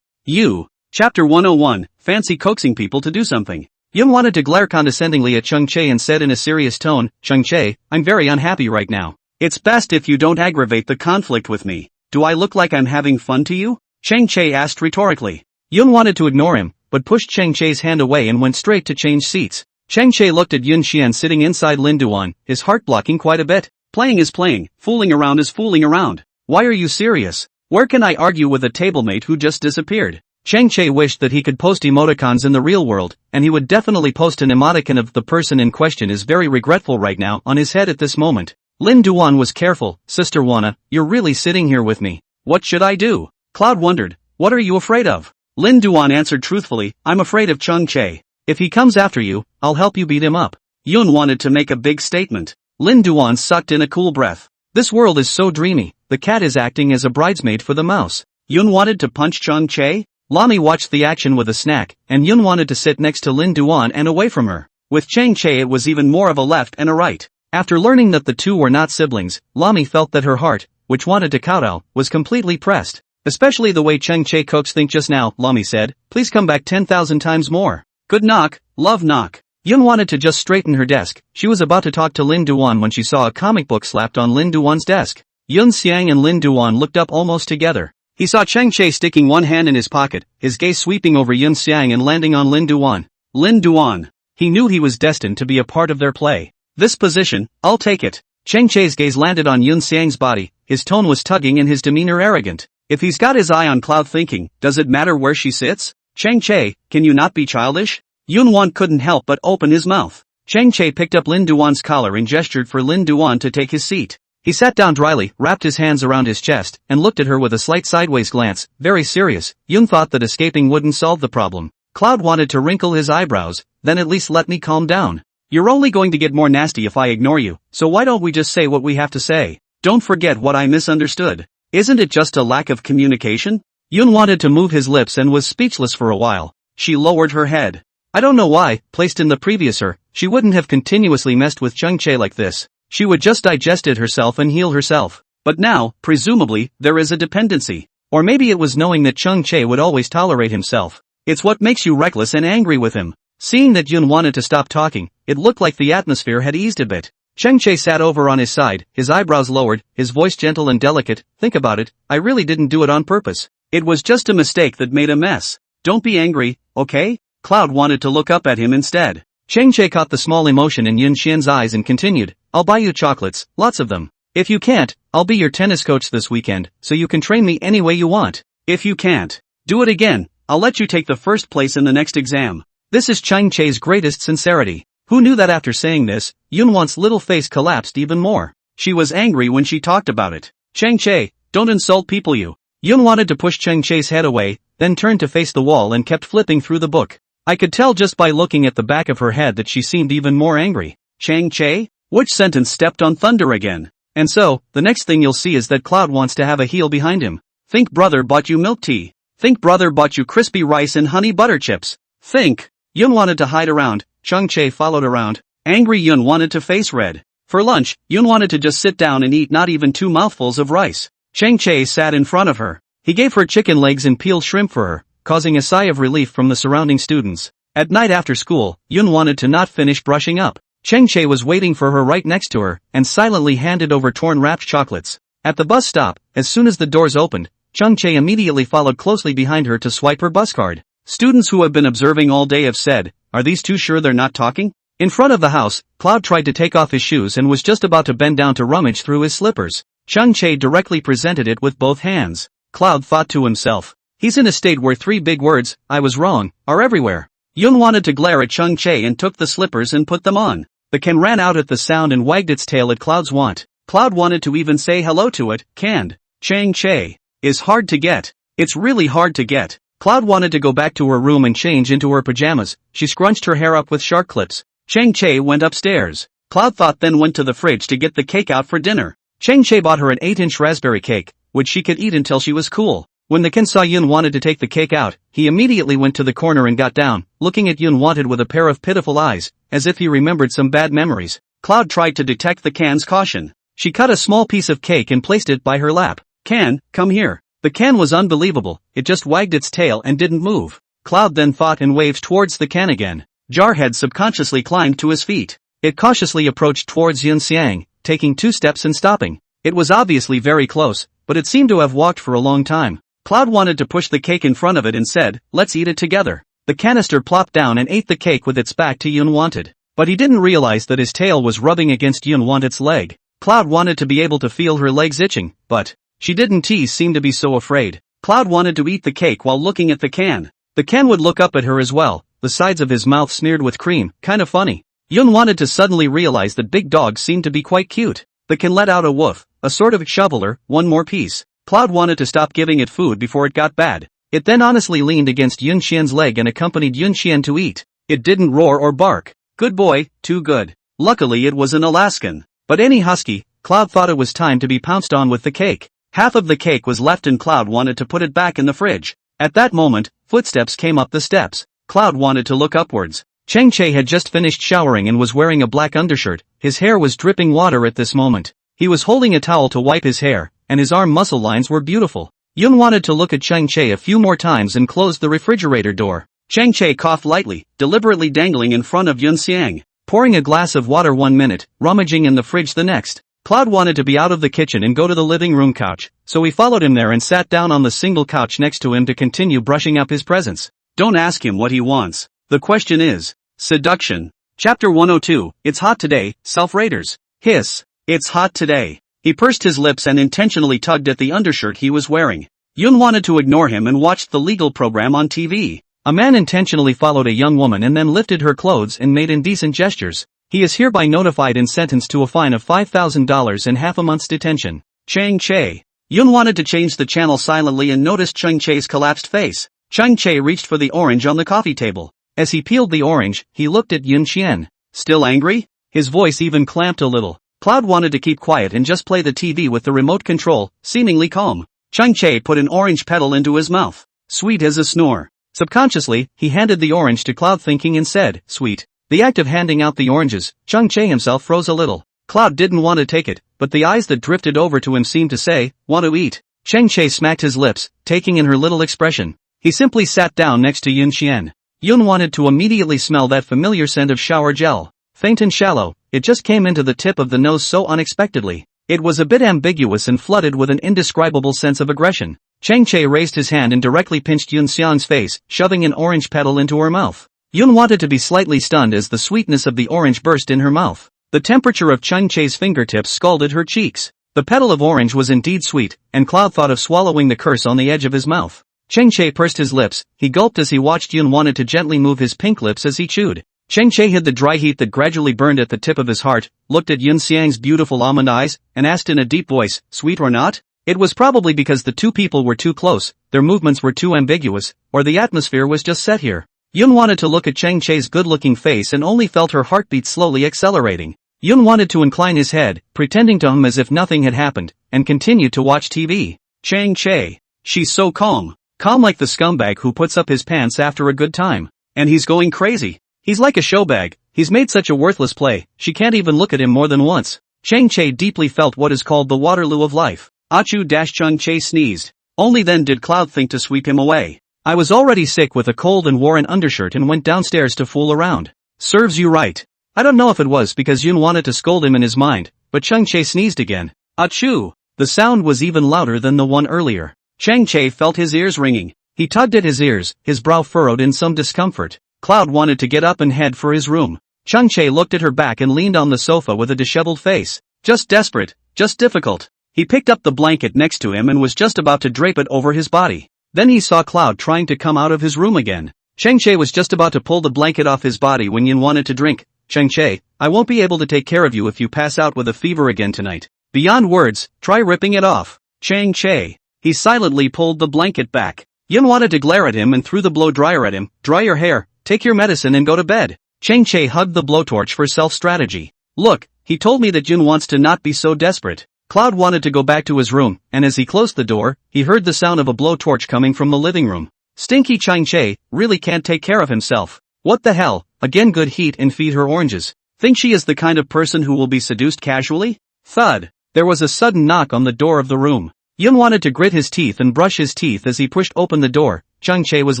you. Chapter 101, Fancy Coaxing People to Do Something. Yun wanted to glare condescendingly at Changchae and said in a serious tone, Changchae, I'm very unhappy right now. It's best if you don't aggravate the conflict with me. Do I look like I'm having fun to you? Changchae asked rhetorically. Yun wanted to ignore him, but pushed Changchae's hand away and went straight to change seats. Changchae looked at Yun Xian sitting inside Lin Duan, his heart blocking quite a bit. Playing is playing, fooling around is fooling around. Why are you serious? Where can I argue with a tablemate who just disappeared? Chang Che wished that he could post emoticons in the real world, and he would definitely post an emoticon of the person in question is very regretful right now on his head at this moment. Lin Duan was careful. Sister Wana, you're really sitting here with me. What should I do? Cloud wondered. What are you afraid of? Lin Duan answered truthfully, I'm afraid of Chang Che. If he comes after you, I'll help you beat him up. Yun wanted to make a big statement. Lin Duan sucked in a cool breath. This world is so dreamy. The cat is acting as a bridesmaid for the mouse. Yun wanted to punch Chang Che? Lami watched the action with a snack, and Yun wanted to sit next to Lin Duan and away from her. With Chang Che it was even more of a left and a right. After learning that the two were not siblings, Lami felt that her heart, which wanted to kowtow, was completely pressed. Especially the way Chang Che cooks think just now, Lami said, please come back 10,000 times more. Good knock, love knock. Yun wanted to just straighten her desk. She was about to talk to Lin Duan when she saw a comic book slapped on Lin Duan's desk. Yun Xiang and Lin Duan looked up almost together. He saw Chang Che sticking one hand in his pocket, his gaze sweeping over Yun Xiang and landing on Lin Duan. Lin Duan. He knew he was destined to be a part of their play. This position, I'll take it. Chang Che's gaze landed on Yun Xiang's body, his tone was tugging and his demeanor arrogant. If he's got his eye on Cloud thinking, does it matter where she sits? Chang Che, can you not be childish? Yun Wan couldn't help but open his mouth. Chang Che picked up Lin Duan's collar and gestured for Lin Duan to take his seat. He sat down dryly, wrapped his hands around his chest, and looked at her with a slight sideways glance, very serious. Yun thought that escaping wouldn't solve the problem. Cloud wanted to wrinkle his eyebrows, then at least let me calm down. You're only going to get more nasty if I ignore you, so why don't we just say what we have to say? Don't forget what I misunderstood. Isn't it just a lack of communication? Yun wanted to move his lips and was speechless for a while. She lowered her head. I don't know why, placed in the previous her, she wouldn't have continuously messed with Chang Che like this. She would just digest it herself and heal herself. But now, presumably, there is a dependency. Or maybe it was knowing that Chang Che would always tolerate himself. It's what makes you reckless and angry with him. Seeing that Yun wanted to stop talking, it looked like the atmosphere had eased a bit. Chang Che sat over on his side, his eyebrows lowered, his voice gentle and delicate. Think about it, I really didn't do it on purpose. It was just a mistake that made a mess. Don't be angry, okay? Cloud wanted to look up at him instead. Chang Che caught the small emotion in Yun Xian's eyes and continued, I'll buy you chocolates, lots of them. If you can't, I'll be your tennis coach this weekend, so you can train me any way you want. If you can't, do it again, I'll let you take the first place in the next exam. This is Chang Che's greatest sincerity. Who knew that after saying this, Yun Wan's little face collapsed even more. She was angry when she talked about it. Chang Che, don't insult people you. Yun wanted to push Chang Che's head away, then turned to face the wall and kept flipping through the book. I could tell just by looking at the back of her head that she seemed even more angry. Chang Che? Which sentence stepped on thunder again? And so, the next thing you'll see is that Cloud wants to have a heel behind him. Think brother bought you milk tea. Think brother bought you crispy rice and honey butter chips. Think. Yun wanted to hide around, Chang Che followed around. Angry Yun wanted to face red. For lunch, Yun wanted to just sit down and eat not even 2 mouthfuls of rice. Chang Che sat in front of her. He gave her chicken legs and peeled shrimp for her, causing a sigh of relief from the surrounding students. At night after school, Yun wanted to not finish brushing up. Chang Che was waiting for her right next to her, and silently handed over torn wrapped chocolates. At the bus stop, as soon as the doors opened, Chang Che immediately followed closely behind her to swipe her bus card. Students who have been observing all day have said, are these two sure they're not talking? In front of the house, Cloud tried to take off his shoes and was just about to bend down to rummage through his slippers. Chang Che directly presented it with both hands. Cloud thought to himself, he's in a state where 3 big words, I was wrong, are everywhere. Yun wanted to glare at Chang Che and took the slippers and put them on. The can ran out at the sound and wagged its tail at Cloud's want. Cloud wanted to even say hello to it, canned. Chang Che is hard to get. It's really hard to get. Cloud wanted to go back to her room and change into her pajamas. She scrunched her hair up with sharp clips. Chang Che went upstairs. Cloud thought then went to the fridge to get the cake out for dinner. Chang Che bought her an 8-inch raspberry cake, which she could eat until she was cool. When the Ken saw Yun wanted to take the cake out, he immediately went to the corner and got down, looking at Yun wanted with a pair of pitiful eyes, as if he remembered some bad memories. Cloud tried to detect the Can's caution. She cut a small piece of cake and placed it by her lap. Can, come here. The Can was unbelievable, it just wagged its tail and didn't move. Cloud then thought and waved towards the Can again. Jarhead subconsciously climbed to his feet. It cautiously approached towards Yun Xiang, taking 2 steps and stopping. It was obviously very close, but it seemed to have walked for a long time. Cloud wanted to push the cake in front of it and said, let's eat it together. The canister plopped down and ate the cake with its back to Yun Wanted. But he didn't realize that his tail was rubbing against Yun Wanted's leg. Cloud wanted to be able to feel her legs itching, but she didn't seem to be so afraid. Cloud wanted to eat the cake while looking at the can. The can would look up at her as well, the sides of his mouth smeared with cream, kinda funny. Yun wanted to suddenly realize that big dogs seemed to be quite cute. The can let out a woof, a sort of shoveler, one more piece. Cloud wanted to stop giving it food before it got bad. It then honestly leaned against Yun Xian's leg and accompanied Yun Xian to eat. It didn't roar or bark. Good boy, too good. Luckily it was an Alaskan. But any husky, Cloud thought it was time to be pounced on with the cake. Half of the cake was left and Cloud wanted to put it back in the fridge. At that moment, footsteps came up the steps. Cloud wanted to look upwards. Cheng Che had just finished showering and was wearing a black undershirt. His hair was dripping water at this moment. He was holding a towel to wipe his hair, and his arm muscle lines were beautiful. Yun wanted to look at Cheng Che a few more times and closed the refrigerator door. Cheng Che coughed lightly, deliberately dangling in front of Yun Xiang, pouring a glass of water 1 minute, rummaging in the fridge the next. Cloud wanted to be out of the kitchen and go to the living room couch, so he followed him there and sat down on the single couch next to him to continue brushing up his presents. Don't ask him what he wants. The question is, seduction. Chapter 102, It's hot today, self-raters. Hiss. It's hot today. He pursed his lips and intentionally tugged at the undershirt he was wearing. Yun wanted to ignore him and watched the legal program on TV. A man intentionally followed a young woman and then lifted her clothes and made indecent gestures. He is hereby notified and sentenced to a fine of $5,000 and half a month's detention. Cheng Che. Yun wanted to change the channel silently and noticed Cheng Che's collapsed face. Cheng Che reached for the orange on the coffee table. As he peeled the orange, he looked at Yun Xian. Still angry? His voice even clamped a little. Cloud wanted to keep quiet and just play the TV with the remote control, seemingly calm. Cheng Che put an orange petal into his mouth. Sweet as a snore. Subconsciously, he handed the orange to Cloud thinking and said, sweet. The act of handing out the oranges, Cheng Che himself froze a little. Cloud didn't want to take it, but the eyes that drifted over to him seemed to say, want to eat. Cheng Che smacked his lips, taking in her little expression. He simply sat down next to Yun Xian. Yun wanted to immediately smell that familiar scent of shower gel. Faint and shallow, it just came into the tip of the nose so unexpectedly. It was a bit ambiguous and flooded with an indescribable sense of aggression. Cheng Che raised his hand and directly pinched Yun Xian's face, shoving an orange petal into her mouth. Yun wanted to be slightly stunned as the sweetness of the orange burst in her mouth. The temperature of Cheng Che's fingertips scalded her cheeks. The petal of orange was indeed sweet, and Cloud thought of swallowing the curse on the edge of his mouth. Cheng Che pursed his lips. He gulped as he watched Yun wanted to gently move his pink lips as he chewed. Cheng Che hid the dry heat that gradually burned at the tip of his heart, looked at Yun Xiang's beautiful almond eyes, and asked in a deep voice, sweet or not? It was probably because the two people were too close, their movements were too ambiguous, or the atmosphere was just set here. Yun wanted to look at Cheng Che's good-looking face and only felt her heartbeat slowly accelerating. Yun wanted to incline his head, pretending to hum as if nothing had happened, and continued to watch TV. Cheng Che. She's so calm. Calm like the scumbag who puts up his pants after a good time. And he's going crazy. He's like a showbag. He's made such a worthless play, she can't even look at him more than once. Cheng Che deeply felt what is called the Waterloo of life. Cheng Che sneezed. Only then did Cloud think to sweep him away. I was already sick with a cold and wore an undershirt and went downstairs to fool around. Serves you right. I don't know if it was because Yun wanted to scold him in his mind, but Cheng Che sneezed again. Achoo! The sound was even louder than the one earlier. Cheng Che felt his ears ringing. He tugged at his ears, his brow furrowed in some discomfort. Cloud wanted to get up and head for his room. Cheng Che looked at her back and leaned on the sofa with a disheveled face. Just desperate, just difficult. He picked up the blanket next to him and was just about to drape it over his body. Then he saw Cloud trying to come out of his room again. Cheng Che was just about to pull the blanket off his body when Yun wanted to drink. Cheng Che, I won't be able to take care of you if you pass out with a fever again tonight. Beyond words, try ripping it off. Cheng Che. He silently pulled the blanket back. Yun wanted to glare at him and threw the blow dryer at him. Dry your hair, take your medicine and go to bed. Cheng Che hugged the blowtorch for self-strategy. Look, he told me that Yun wants to not be so desperate. Cloud wanted to go back to his room, and as he closed the door, he heard the sound of a blowtorch coming from the living room. Stinky Cheng Che really can't take care of himself. What the hell, again good heat and feed her oranges. Think she is the kind of person who will be seduced casually? Thud. There was a sudden knock on the door of the room. Yun wanted to grit his teeth and brush his teeth as he pushed open the door. Cheng Che was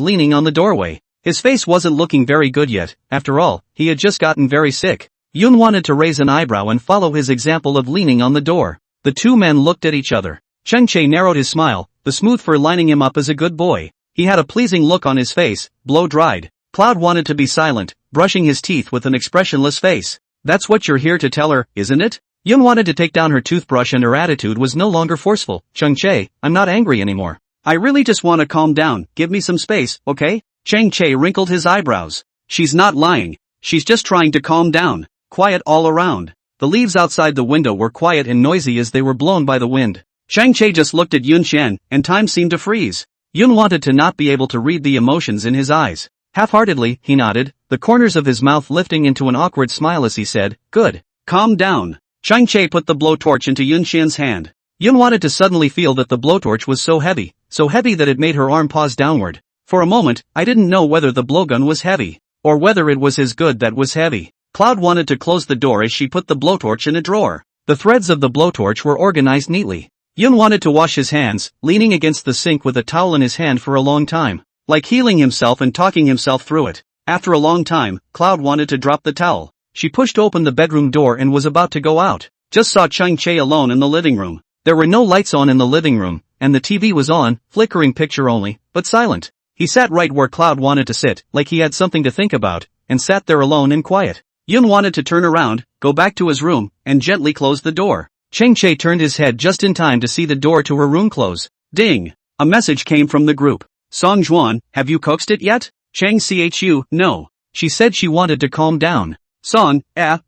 leaning on the doorway. His face wasn't looking very good yet, after all, he had just gotten very sick. Yun wanted to raise an eyebrow and follow his example of leaning on the door. The two men looked at each other. Cheng Che narrowed his smile, the smooth fur lining him up as a good boy. He had a pleasing look on his face, blow-dried. Cloud wanted to be silent, brushing his teeth with an expressionless face. That's what you're here to tell her, isn't it? Yun wanted to take down her toothbrush and her attitude was no longer forceful. Cheng Che, I'm not angry anymore. I really just wanna calm down, give me some space, okay? Chang Che wrinkled his eyebrows. She's not lying. She's just trying to calm down. Quiet all around. The leaves outside the window were quiet and noisy as they were blown by the wind. Chang Che just looked at Yun Xian, and time seemed to freeze. Yun wanted to not be able to read the emotions in his eyes. Half-heartedly, he nodded, the corners of his mouth lifting into an awkward smile as he said, "Good. Calm down." Chang Che put the blowtorch into Yun Xian's hand. Yun wanted to suddenly feel that the blowtorch was so heavy that it made her arm pause downward. For a moment, I didn't know whether the blowgun was heavy, or whether it was his good that was heavy. Cloud wanted to close the door as she put the blowtorch in a drawer. The threads of the blowtorch were organized neatly. Yun wanted to wash his hands, leaning against the sink with a towel in his hand for a long time, like healing himself and talking himself through it. After a long time, Cloud wanted to drop the towel. She pushed open the bedroom door and was about to go out. Just saw Chang Che alone in the living room. There were no lights on in the living room, and the TV was on, flickering picture only, but silent. He sat right where Cloud wanted to sit, like he had something to think about, and sat there alone and quiet. Yun wanted to turn around, go back to his room, and gently close the door. Chang Che turned his head just in time to see the door to her room close. Ding! A message came from the group. Song Juan, have you coaxed it yet? Chang Chu, no. She said she wanted to calm down. Song,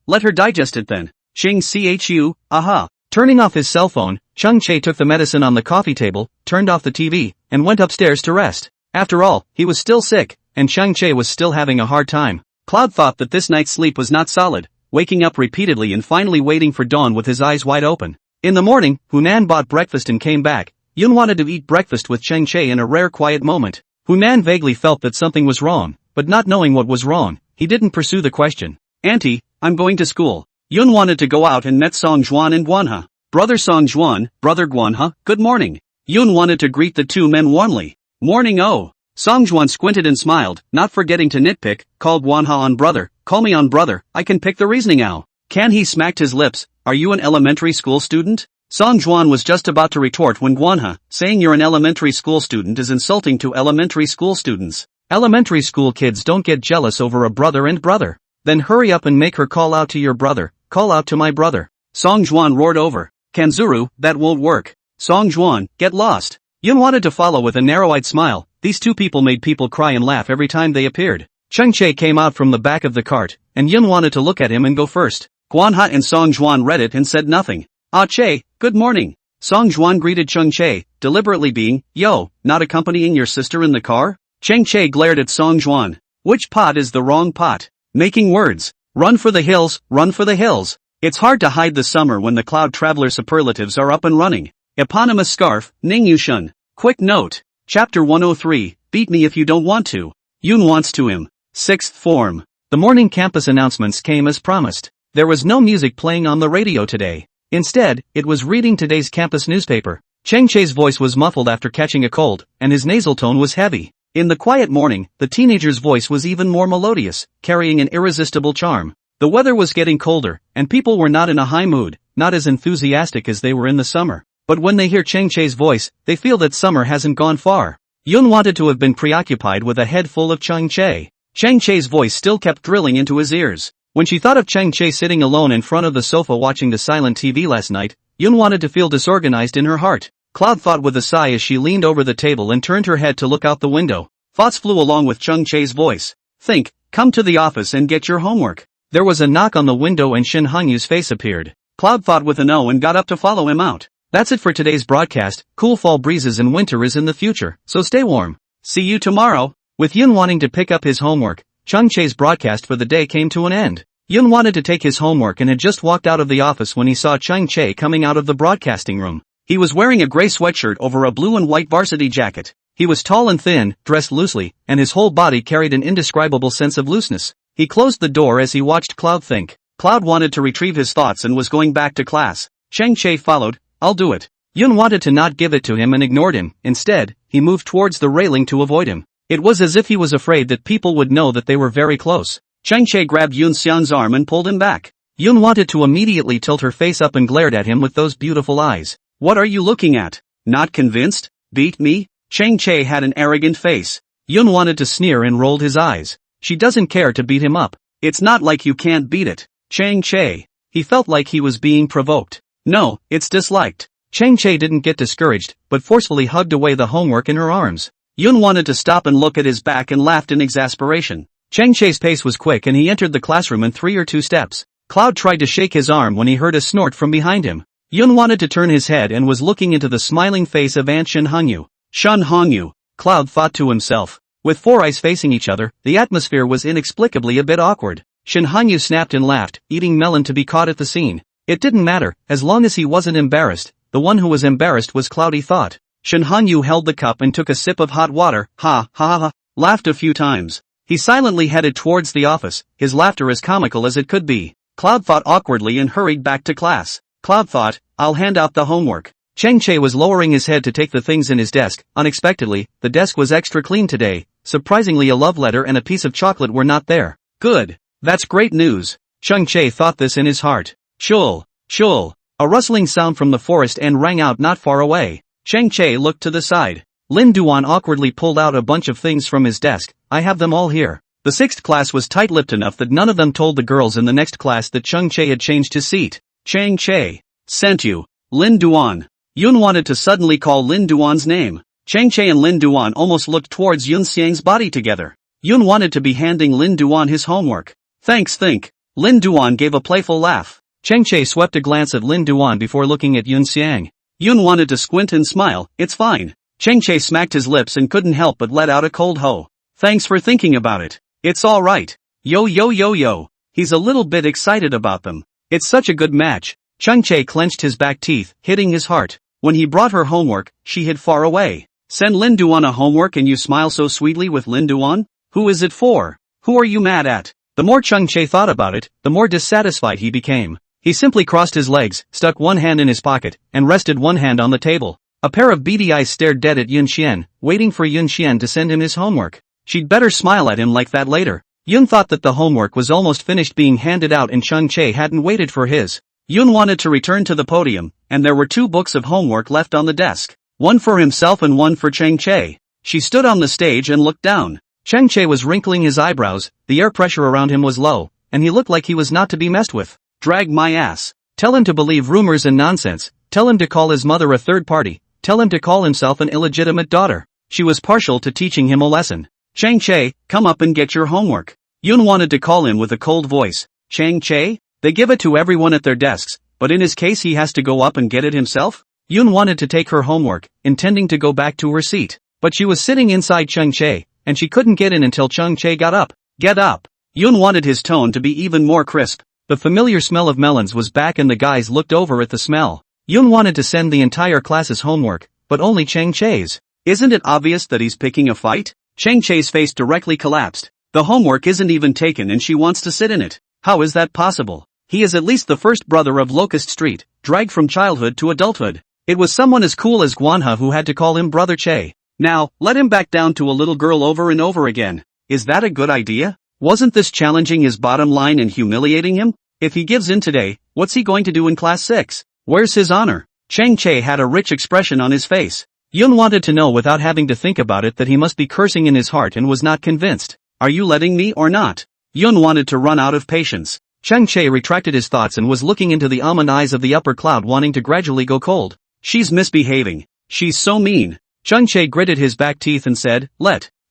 let her digest it then. Chang Chu, aha. Turning off his cell phone, Chang Che took the medicine on the coffee table, turned off the TV, and went upstairs to rest. After all, he was still sick, and Chang Che was still having a hard time. Cloud thought that this night's sleep was not solid, waking up repeatedly and finally waiting for dawn with his eyes wide open. In the morning, Hunan bought breakfast and came back. Yun wanted to eat breakfast with Chang Che in a rare quiet moment. Hunan vaguely felt that something was wrong, but not knowing what was wrong, he didn't pursue the question. Auntie, I'm going to school. Yun wanted to go out and met Song Juan and Guanha. Brother Song Juan, brother Guanha, good morning. Yun wanted to greet the two men warmly. Morning oh. Song Juan squinted and smiled, not forgetting to nitpick, called Guanha on brother, call me on brother, I can pick the reasoning out. Can he smacked his lips, are you an elementary school student? Song Juan was just about to retort when Guanha, saying you're an elementary school student is insulting to elementary school students. Elementary school kids don't get jealous over a brother and brother. Then hurry up and make her call out to your brother, call out to my brother. Song Juan roared over. Kanzuru, that won't work. Song Juan, get lost. Yun wanted to follow with a narrow-eyed smile. These two people made people cry and laugh every time they appeared. Chang Che came out from the back of the cart, and Yun wanted to look at him and go first. Guanha and Song Juan read it and said nothing. Ah Che, good morning. Song Juan greeted Chang Che, deliberately being, yo, not accompanying your sister in the car? Chang Che glared at Song Juan. Which pot is the wrong pot? Making words. Run for the hills, run for the hills. It's hard to hide the summer when the Cloud Traveler superlatives are up and running. Eponymous scarf, Ning Yushun. Quick note. Chapter 103, beat me if you don't want to. Yun wants to him. 6th form. The morning campus announcements came as promised. There was no music playing on the radio today. Instead, it was reading today's campus newspaper. Chang Che's voice was muffled after catching a cold, and his nasal tone was heavy. In the quiet morning, the teenager's voice was even more melodious, carrying an irresistible charm. The weather was getting colder, and people were not in a high mood, not as enthusiastic as they were in the summer. But when they hear Chang Che's voice, they feel that summer hasn't gone far. Yun wanted to have been preoccupied with a head full of Chang Che. Chang Che's voice still kept drilling into his ears. When she thought of Chang Che sitting alone in front of the sofa watching the silent TV last night, Yun wanted to feel disorganized in her heart. Cloud thought with a sigh as she leaned over the table and turned her head to look out the window. Thoughts flew along with Chang Che's voice. Think, come to the office and get your homework. There was a knock on the window and Shin Hangyu's face appeared. Cloud thought with an O and got up to follow him out. That's it for today's broadcast. Cool fall breezes and winter is in the future, so stay warm. See you tomorrow. With Yun wanting to pick up his homework, Chang Che's broadcast for the day came to an end. Yun wanted to take his homework and had just walked out of the office when he saw Chang Che coming out of the broadcasting room. He was wearing a gray sweatshirt over a blue and white varsity jacket. He was tall and thin, dressed loosely, and his whole body carried an indescribable sense of looseness. He closed the door as he watched Cloud think. Cloud wanted to retrieve his thoughts and was going back to class. Chang Che followed. I'll do it. Yun wanted to not give it to him and ignored him. Instead, he moved towards the railing to avoid him. It was as if he was afraid that people would know that they were very close. Chang Che grabbed Yun Xian's arm and pulled him back. Yun wanted to immediately tilt her face up and glared at him with those beautiful eyes. What are you looking at? Not convinced? Beat me? Chang Che had an arrogant face. Yun wanted to sneer and rolled his eyes. She doesn't care to beat him up. It's not like you can't beat it. Chang Che. He felt like he was being provoked. No, it's disliked. Chang Che didn't get discouraged, but forcefully hugged away the homework in her arms. Yun wanted to stop and look at his back and laughed in exasperation. Chang Che's pace was quick and he entered the classroom in 3 or 2 steps. Cloud tried to shake his arm when he heard a snort from behind him. Yun wanted to turn his head and was looking into the smiling face of Aunt Shin Hongyu. Shin Hongyu, Cloud thought to himself. With 4 eyes facing each other, the atmosphere was inexplicably a bit awkward. Shin Hongyu snapped and laughed, eating melon to be caught at the scene. It didn't matter, as long as he wasn't embarrassed. The one who was embarrassed was Cloud, he thought. Shin Hongyu held the cup and took a sip of hot water, ha ha ha, laughed a few times. He silently headed towards the office, his laughter as comical as it could be. Cloud thought awkwardly and hurried back to class. Cloud thought, I'll hand out the homework. Chang Che was lowering his head to take the things in his desk. Unexpectedly, the desk was extra clean today. Surprisingly, a love letter and a piece of chocolate were not there. Good. That's great news. Chang Che thought this in his heart. Shul. Shul. A rustling sound from the forest and rang out not far away. Chang Che looked to the side. Lin Duan awkwardly pulled out a bunch of things from his desk. I have them all here. The 6th class was tight-lipped enough that none of them told the girls in the next class that Chang Che had changed his seat. Chang Che. Sent you. Lin Duan. Yun wanted to suddenly call Lin Duan's name. Chang Che and Lin Duan almost looked towards Yun Xiang's body together. Yun wanted to be handing Lin Duan his homework. Thanks, think. Lin Duan gave a playful laugh. Chang Che swept a glance at Lin Duan before looking at Yun Xiang. Yun wanted to squint and smile. It's fine. Chang Che smacked his lips and couldn't help but let out a cold ho. Thanks for thinking about it. It's all right. Yo yo yo yo. He's a little bit excited about them. It's such a good match. Chang Che clenched his back teeth, hitting his heart. When he brought her homework, she hid far away. Send Lin Duan a homework and you smile so sweetly with Lin Duan? Who is it for? Who are you mad at? The more Chang Che thought about it, the more dissatisfied he became. He simply crossed his legs, stuck one hand in his pocket, and rested one hand on the table. A pair of beady eyes stared dead at Yun Xian, waiting for Yun Xian to send him his homework. She'd better smile at him like that later. Yun thought that the homework was almost finished being handed out and Chang Che hadn't waited for his. Yun wanted to return to the podium, and there were 2 books of homework left on the desk. One for himself and one for Chang Che. She stood on the stage and looked down. Chang Che was wrinkling his eyebrows, the air pressure around him was low, and he looked like he was not to be messed with. Drag my ass. Tell him to believe rumors and nonsense. Tell him to call his mother a third party. Tell him to call himself an illegitimate daughter. She was partial to teaching him a lesson. Chang Che, come up and get your homework. Yun wanted to call him with a cold voice. Chang Che? They give it to everyone at their desks, but in his case he has to go up and get it himself? Yun wanted to take her homework, intending to go back to her seat. But she was sitting inside Chang Che, and she couldn't get in until Chang Che got up. Get up. Yun wanted his tone to be even more crisp. The familiar smell of melons was back and the guys looked over at the smell. Yun wanted to send the entire class's homework, but only Chang Che's. Isn't it obvious that he's picking a fight? Chang Che's face directly collapsed. The homework isn't even taken and she wants to sit in it. How is that possible? He is at least the first brother of Locust Street, dragged from childhood to adulthood. It was someone as cool as Guanha who had to call him Brother Che. Now, let him back down to a little girl over and over again. Is that a good idea? Wasn't this challenging his bottom line and humiliating him? If he gives in today, what's he going to do in class 6? Where's his honor? Chang Che had a rich expression on his face. Yun wanted to know without having to think about it that he must be cursing in his heart and was not convinced. Are you letting me or not? Yun wanted to run out of patience. Chang Che retracted his thoughts and was looking into the almond eyes of the upper cloud wanting to gradually go cold. She's misbehaving. She's so mean. Chang Che gritted his back teeth and said,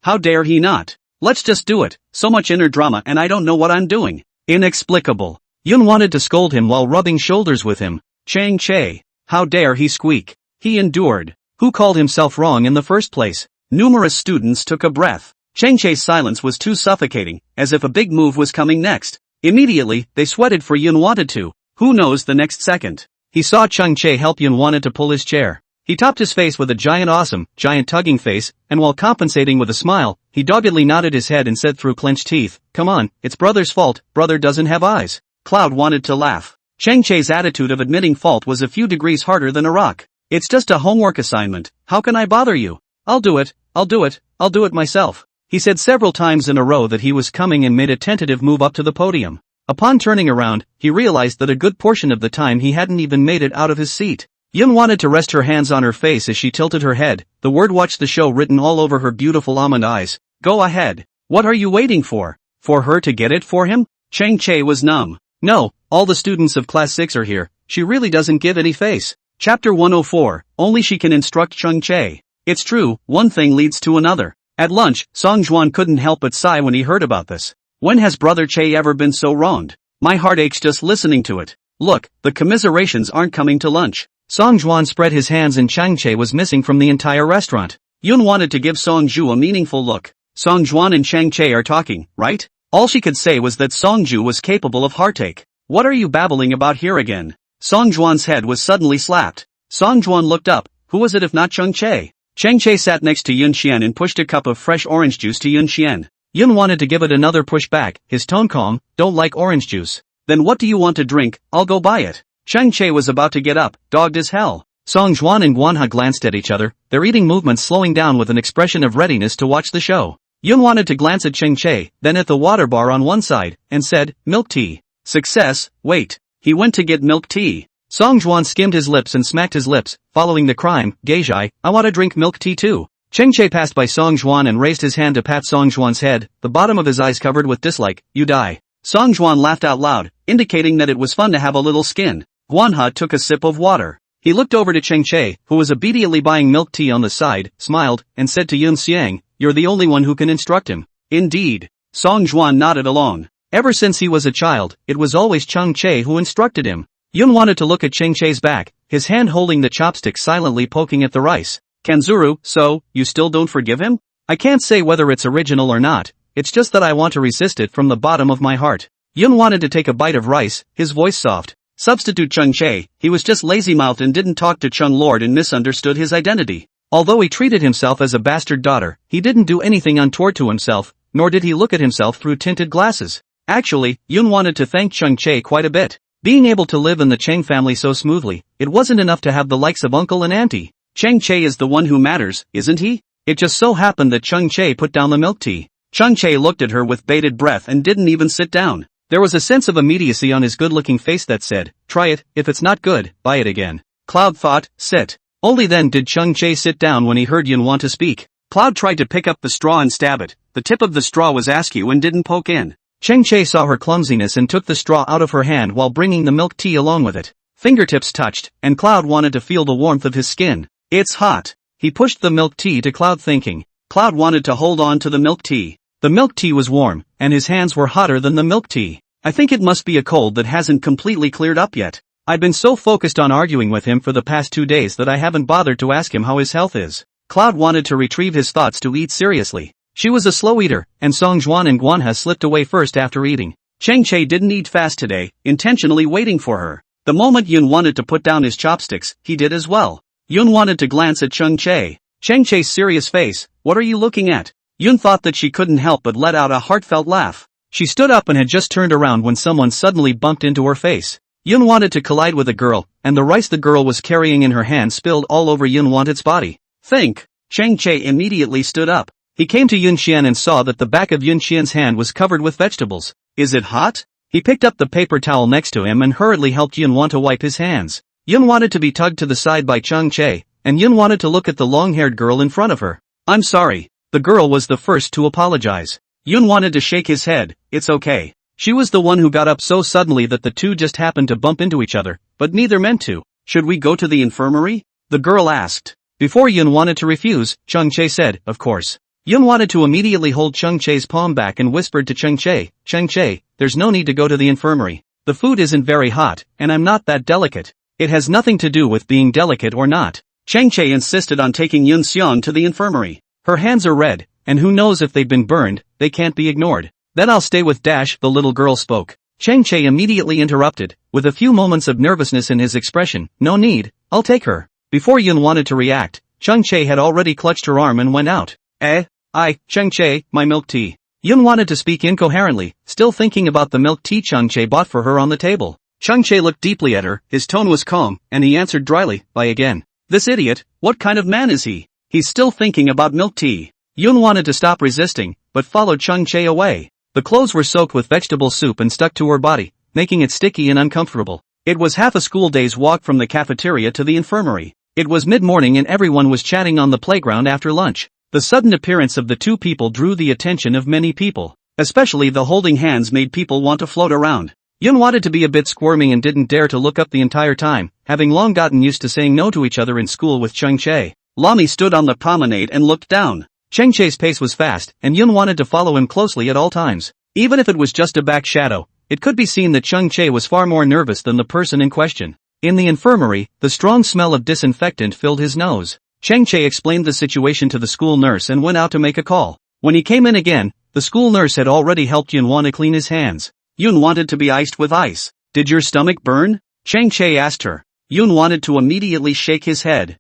how dare he not? Let's just do it. So much inner drama and I don't know what I'm doing. Inexplicable. Yun wanted to scold him while rubbing shoulders with him. Chang Che. How dare he squeak? He endured. Who called himself wrong in the first place? Numerous students took a breath. Chang Che's silence was too suffocating, as if a big move was coming next. Immediately, they sweated for Yun wanted to. Who knows the next second? He saw Chang Che help Yun wanted to pull his chair. He topped his face with a giant tugging face, and while compensating with a smile, he doggedly nodded his head and said through clenched teeth, come on, it's brother's fault, brother doesn't have eyes. Cloud wanted to laugh. Chang Che's attitude of admitting fault was a few degrees harder than a rock. It's just a homework assignment, how can I bother you? I'll do it myself. He said several times in a row that he was coming and made a tentative move up to the podium. Upon turning around, he realized that a good portion of the time he hadn't even made it out of his seat. Yun wanted to rest her hands on her face as she tilted her head, the word watch the show written all over her beautiful almond eyes. Go ahead. What are you waiting for? For her to get it for him? Chang Che was numb. No, all the students of class 6 are here. She really doesn't give any face. Chapter 104, Only She Can Instruct Chung Chae. It's true, one thing leads to another. At lunch, Song Juan couldn't help but sigh when he heard about this. When has Brother Chae ever been so wronged? My heart aches just listening to it. Look, the commiserations aren't coming to lunch. Song Juan spread his hands and Chung Chae was missing from the entire restaurant. Yun wanted to give Song Ju a meaningful look. Song Juan and Chung Chae are talking, right? All she could say was that Song Ju was capable of heartache. What are you babbling about here again? Song Juan's head was suddenly slapped. Song Juan looked up. Who was it if not Chung Chae? Chung Chae sat next to Yun Xian and pushed a cup of fresh orange juice to Yun Xian. Yun wanted to give it another push back, his tone calm. Don't like orange juice. Then what do you want to drink? I'll go buy it. Chung Chae was about to get up, dogged as hell. Song Juan and Guanha glanced at each other, their eating movements slowing down with an expression of readiness to watch the show. Yun wanted to glance at Chung Chae, then at the water bar on one side, and said, milk tea. Success, wait. He went to get milk tea. Song Juan skimmed his lips and smacked his lips, following the crime. Geijai, I want to drink milk tea too. Chung Chae passed by Song Juan and raised his hand to pat Song Juan's head, the bottom of his eyes covered with dislike. You die. Song Juan laughed out loud, indicating that it was fun to have a little skin. Guanha took a sip of water. He looked over to Chung Chae, who was obediently buying milk tea on the side, smiled, and said to Yun Xiang, you're the only one who can instruct him. Indeed. Song Juan nodded along. Ever since he was a child, it was always Chung Chae who instructed him. Yun wanted to look at Chung Chae's back, his hand holding the chopstick silently poking at the rice. Kanzuru, so, you still don't forgive him? I can't say whether it's original or not, it's just that I want to resist it from the bottom of my heart. Yun wanted to take a bite of rice, his voice soft. Substitute Chung Chae, he was just lazy-mouthed and didn't talk to Chung Lord and misunderstood his identity. Although he treated himself as a bastard daughter, he didn't do anything untoward to himself, nor did he look at himself through tinted glasses. Actually, Yun wanted to thank Chung Chae quite a bit. Being able to live in the Cheng family so smoothly, it wasn't enough to have the likes of uncle and auntie. Chung Chae is the one who matters, isn't he? It just so happened that Chung Chae put down the milk tea. Chung Chae looked at her with bated breath and didn't even sit down. There was a sense of immediacy on his good-looking face that said, try it, if it's not good, buy it again. Cloud thought, sit. Only then did Chung Chae sit down when he heard Yun want to speak. Cloud tried to pick up the straw and stab it. The tip of the straw was askew and didn't poke in. Chung Chae saw her clumsiness and took the straw out of her hand while bringing the milk tea along with it. Fingertips touched, and Cloud wanted to feel the warmth of his skin. It's hot. He pushed the milk tea to Cloud thinking. Cloud wanted to hold on to the milk tea. The milk tea was warm, and his hands were hotter than the milk tea. I think it must be a cold that hasn't completely cleared up yet. I've been so focused on arguing with him for the past 2 days that I haven't bothered to ask him how his health is. Cloud wanted to retrieve his thoughts to eat seriously. She was a slow eater, and Song Juan and Guanha slipped away first after eating. Chung Chae didn't eat fast today, intentionally waiting for her. The moment Yun wanted to put down his chopsticks, he did as well. Yun wanted to glance at Chung Chae. Chung Chae's serious face, what are you looking at? Yun thought that she couldn't help but let out a heartfelt laugh. She stood up and had just turned around when someone suddenly bumped into her face. Yun wanted to collide with a girl, and the rice the girl was carrying in her hand spilled all over Yun Wanted's body. Think! Chung Chae immediately stood up. He came to Yun Xian and saw that the back of Yun Xian's hand was covered with vegetables. Is it hot? He picked up the paper towel next to him and hurriedly helped Yun Want to wipe his hands. Yun wanted to be tugged to the side by Chung Chae, and Yun wanted to look at the long-haired girl in front of her. I'm sorry. The girl was the first to apologize. Yun wanted to shake his head. It's okay. She was the one who got up so suddenly that the two just happened to bump into each other, but neither meant to. Should we go to the infirmary? The girl asked. Before Yun wanted to refuse, Chung Chae said, of course. Yun wanted to immediately hold Chung Chae's palm back and whispered to Chung Chae, there's no need to go to the infirmary. The food isn't very hot, and I'm not that delicate. It has nothing to do with being delicate or not. Chung Chae insisted on taking Yun Xiang to the infirmary. Her hands are red, and who knows if they've been burned, they can't be ignored. Then I'll stay with Dash, the little girl spoke. Chung Chae immediately interrupted, with a few moments of nervousness in his expression, no need, I'll take her. Before Yun wanted to react, Chung Chae had already clutched her arm and went out. Chung Chae, my milk tea. Yun wanted to speak incoherently, still thinking about the milk tea Chung Chae bought for her on the table. Chung Chae looked deeply at her, his tone was calm, and he answered dryly, buy again. This idiot, what kind of man is he? He's still thinking about milk tea. Yun wanted to stop resisting, but followed Chung Chae away. The clothes were soaked with vegetable soup and stuck to her body, making it sticky and uncomfortable. It was half a school day's walk from the cafeteria to the infirmary. It was mid-morning and everyone was chatting on the playground after lunch. The sudden appearance of the two people drew the attention of many people. Especially the holding hands made people want to float around. Yun wanted to be a bit squirmy and didn't dare to look up the entire time, having long gotten used to saying no to each other in school with Cheng Che. Lami stood on the promenade and looked down. Cheng Che's pace was fast, and Yun wanted to follow him closely at all times. Even if it was just a back shadow, it could be seen that Cheng Che was far more nervous than the person in question. In the infirmary, the strong smell of disinfectant filled his nose. Cheng Che explained the situation to the school nurse and went out to make a call. When he came in again, the school nurse had already helped Yun want to clean his hands. Yun wanted to be iced with ice. Did your stomach burn? Cheng Che asked her. Yun wanted to immediately shake his head.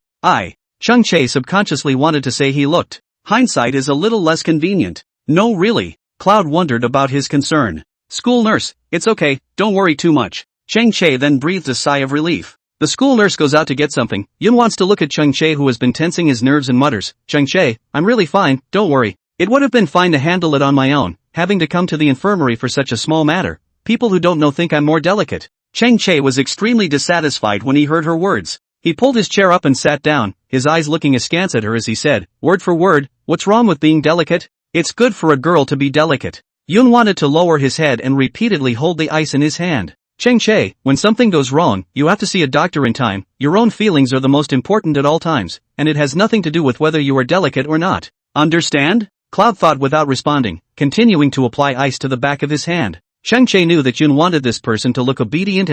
Cheng Che subconsciously wanted to say he looked. Hindsight is a little less convenient. No really. Cloud wondered about his concern. School nurse, it's okay, don't worry too much. Cheng Che then breathed a sigh of relief. The school nurse goes out to get something. Yun wants to look at Cheng Che, who has been tensing his nerves, and mutters, Cheng Che, I'm really fine, don't worry. It would have been fine to handle it on my own, having to come to the infirmary for such a small matter. People who don't know think I'm more delicate. Cheng Che was extremely dissatisfied when he heard her words. He pulled his chair up and sat down, his eyes looking askance at her as he said, word for word, what's wrong with being delicate? It's good for a girl to be delicate. Yun wanted to lower his head and repeatedly hold the ice in his hand. Cheng Che, when something goes wrong, you have to see a doctor in time. Your own feelings are the most important at all times, and it has nothing to do with whether you are delicate or not. Understand? Cloud thought without responding, continuing to apply ice to the back of his hand. Cheng Che knew that Yun wanted this person to look obedient,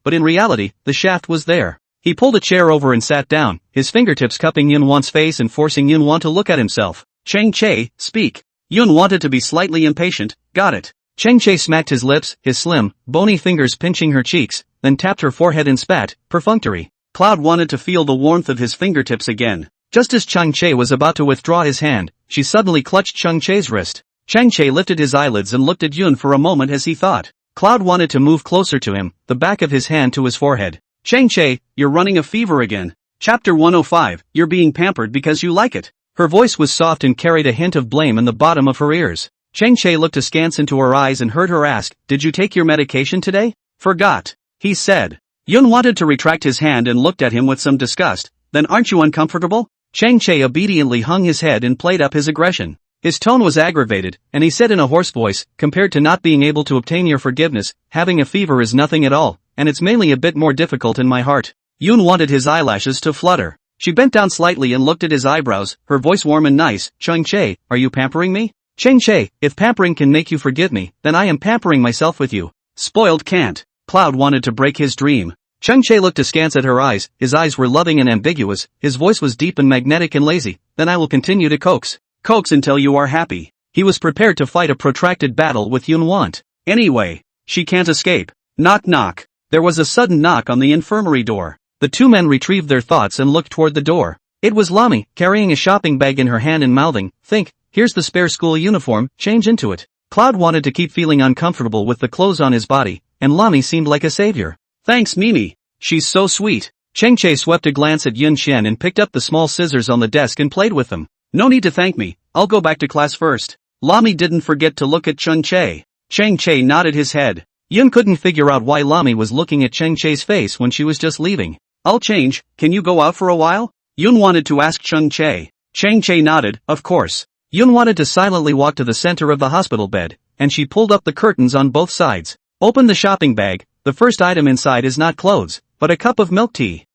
but in reality, the shaft was there. He pulled a chair over and sat down, his fingertips cupping Yun Wan's face and forcing Yun Wan to look at himself. Cheng Che, speak. Yun wanted to be slightly impatient, got it. Cheng Che smacked his lips, his slim, bony fingers pinching her cheeks, then tapped her forehead and spat, perfunctory. Cloud wanted to feel the warmth of his fingertips again. Just as Cheng Che was about to withdraw his hand, she suddenly clutched Cheng Che's wrist. Cheng Che lifted his eyelids and looked at Yun for a moment as he thought. Cloud wanted to move closer to him, the back of his hand to his forehead. Cheng Che, you're running a fever again. Chapter 105, you're being pampered because you like it. Her voice was soft and carried a hint of blame in the bottom of her ears. Cheng Che looked askance into her eyes and heard her ask, did you take your medication today? Forgot. He said. Yun wanted to retract his hand and looked at him with some disgust. Then aren't you uncomfortable? Cheng Che obediently hung his head and played up his aggression. His tone was aggravated, and he said in a hoarse voice, compared to not being able to obtain your forgiveness, having a fever is nothing at all, and it's mainly a bit more difficult in my heart. Yun wanted his eyelashes to flutter. She bent down slightly and looked at his eyebrows, her voice warm and nice. Cheng Che, are you pampering me? Cheng Che, if pampering can make you forgive me, then I am pampering myself with you. Spoiled can't. Cloud wanted to break his dream. Cheng Che looked askance at her eyes, his eyes were loving and ambiguous, his voice was deep and magnetic and lazy. Then I will continue to coax. Coax until you are happy. He was prepared to fight a protracted battle with Yun Want. Anyway, she can't escape. Knock knock. There was a sudden knock on the infirmary door. The two men retrieved their thoughts and looked toward the door. It was Lami, carrying a shopping bag in her hand and mouthing, think, here's the spare school uniform, change into it. Cloud wanted to keep feeling uncomfortable with the clothes on his body, and Lami seemed like a savior. Thanks Mimi. She's so sweet. Cheng Che swept a glance at Yun Xian and picked up the small scissors on the desk and played with them. No need to thank me, I'll go back to class first. Lami didn't forget to look at Cheng Che. Cheng Che nodded his head. Yun couldn't figure out why Lami was looking at Cheng Che's face when she was just leaving. I'll change, can you go out for a while? Yun wanted to ask Cheng Che. Cheng Che nodded, of course. Yun wanted to silently walk to the center of the hospital bed, and she pulled up the curtains on both sides. Open the shopping bag, the first item inside is not clothes, but a cup of milk tea.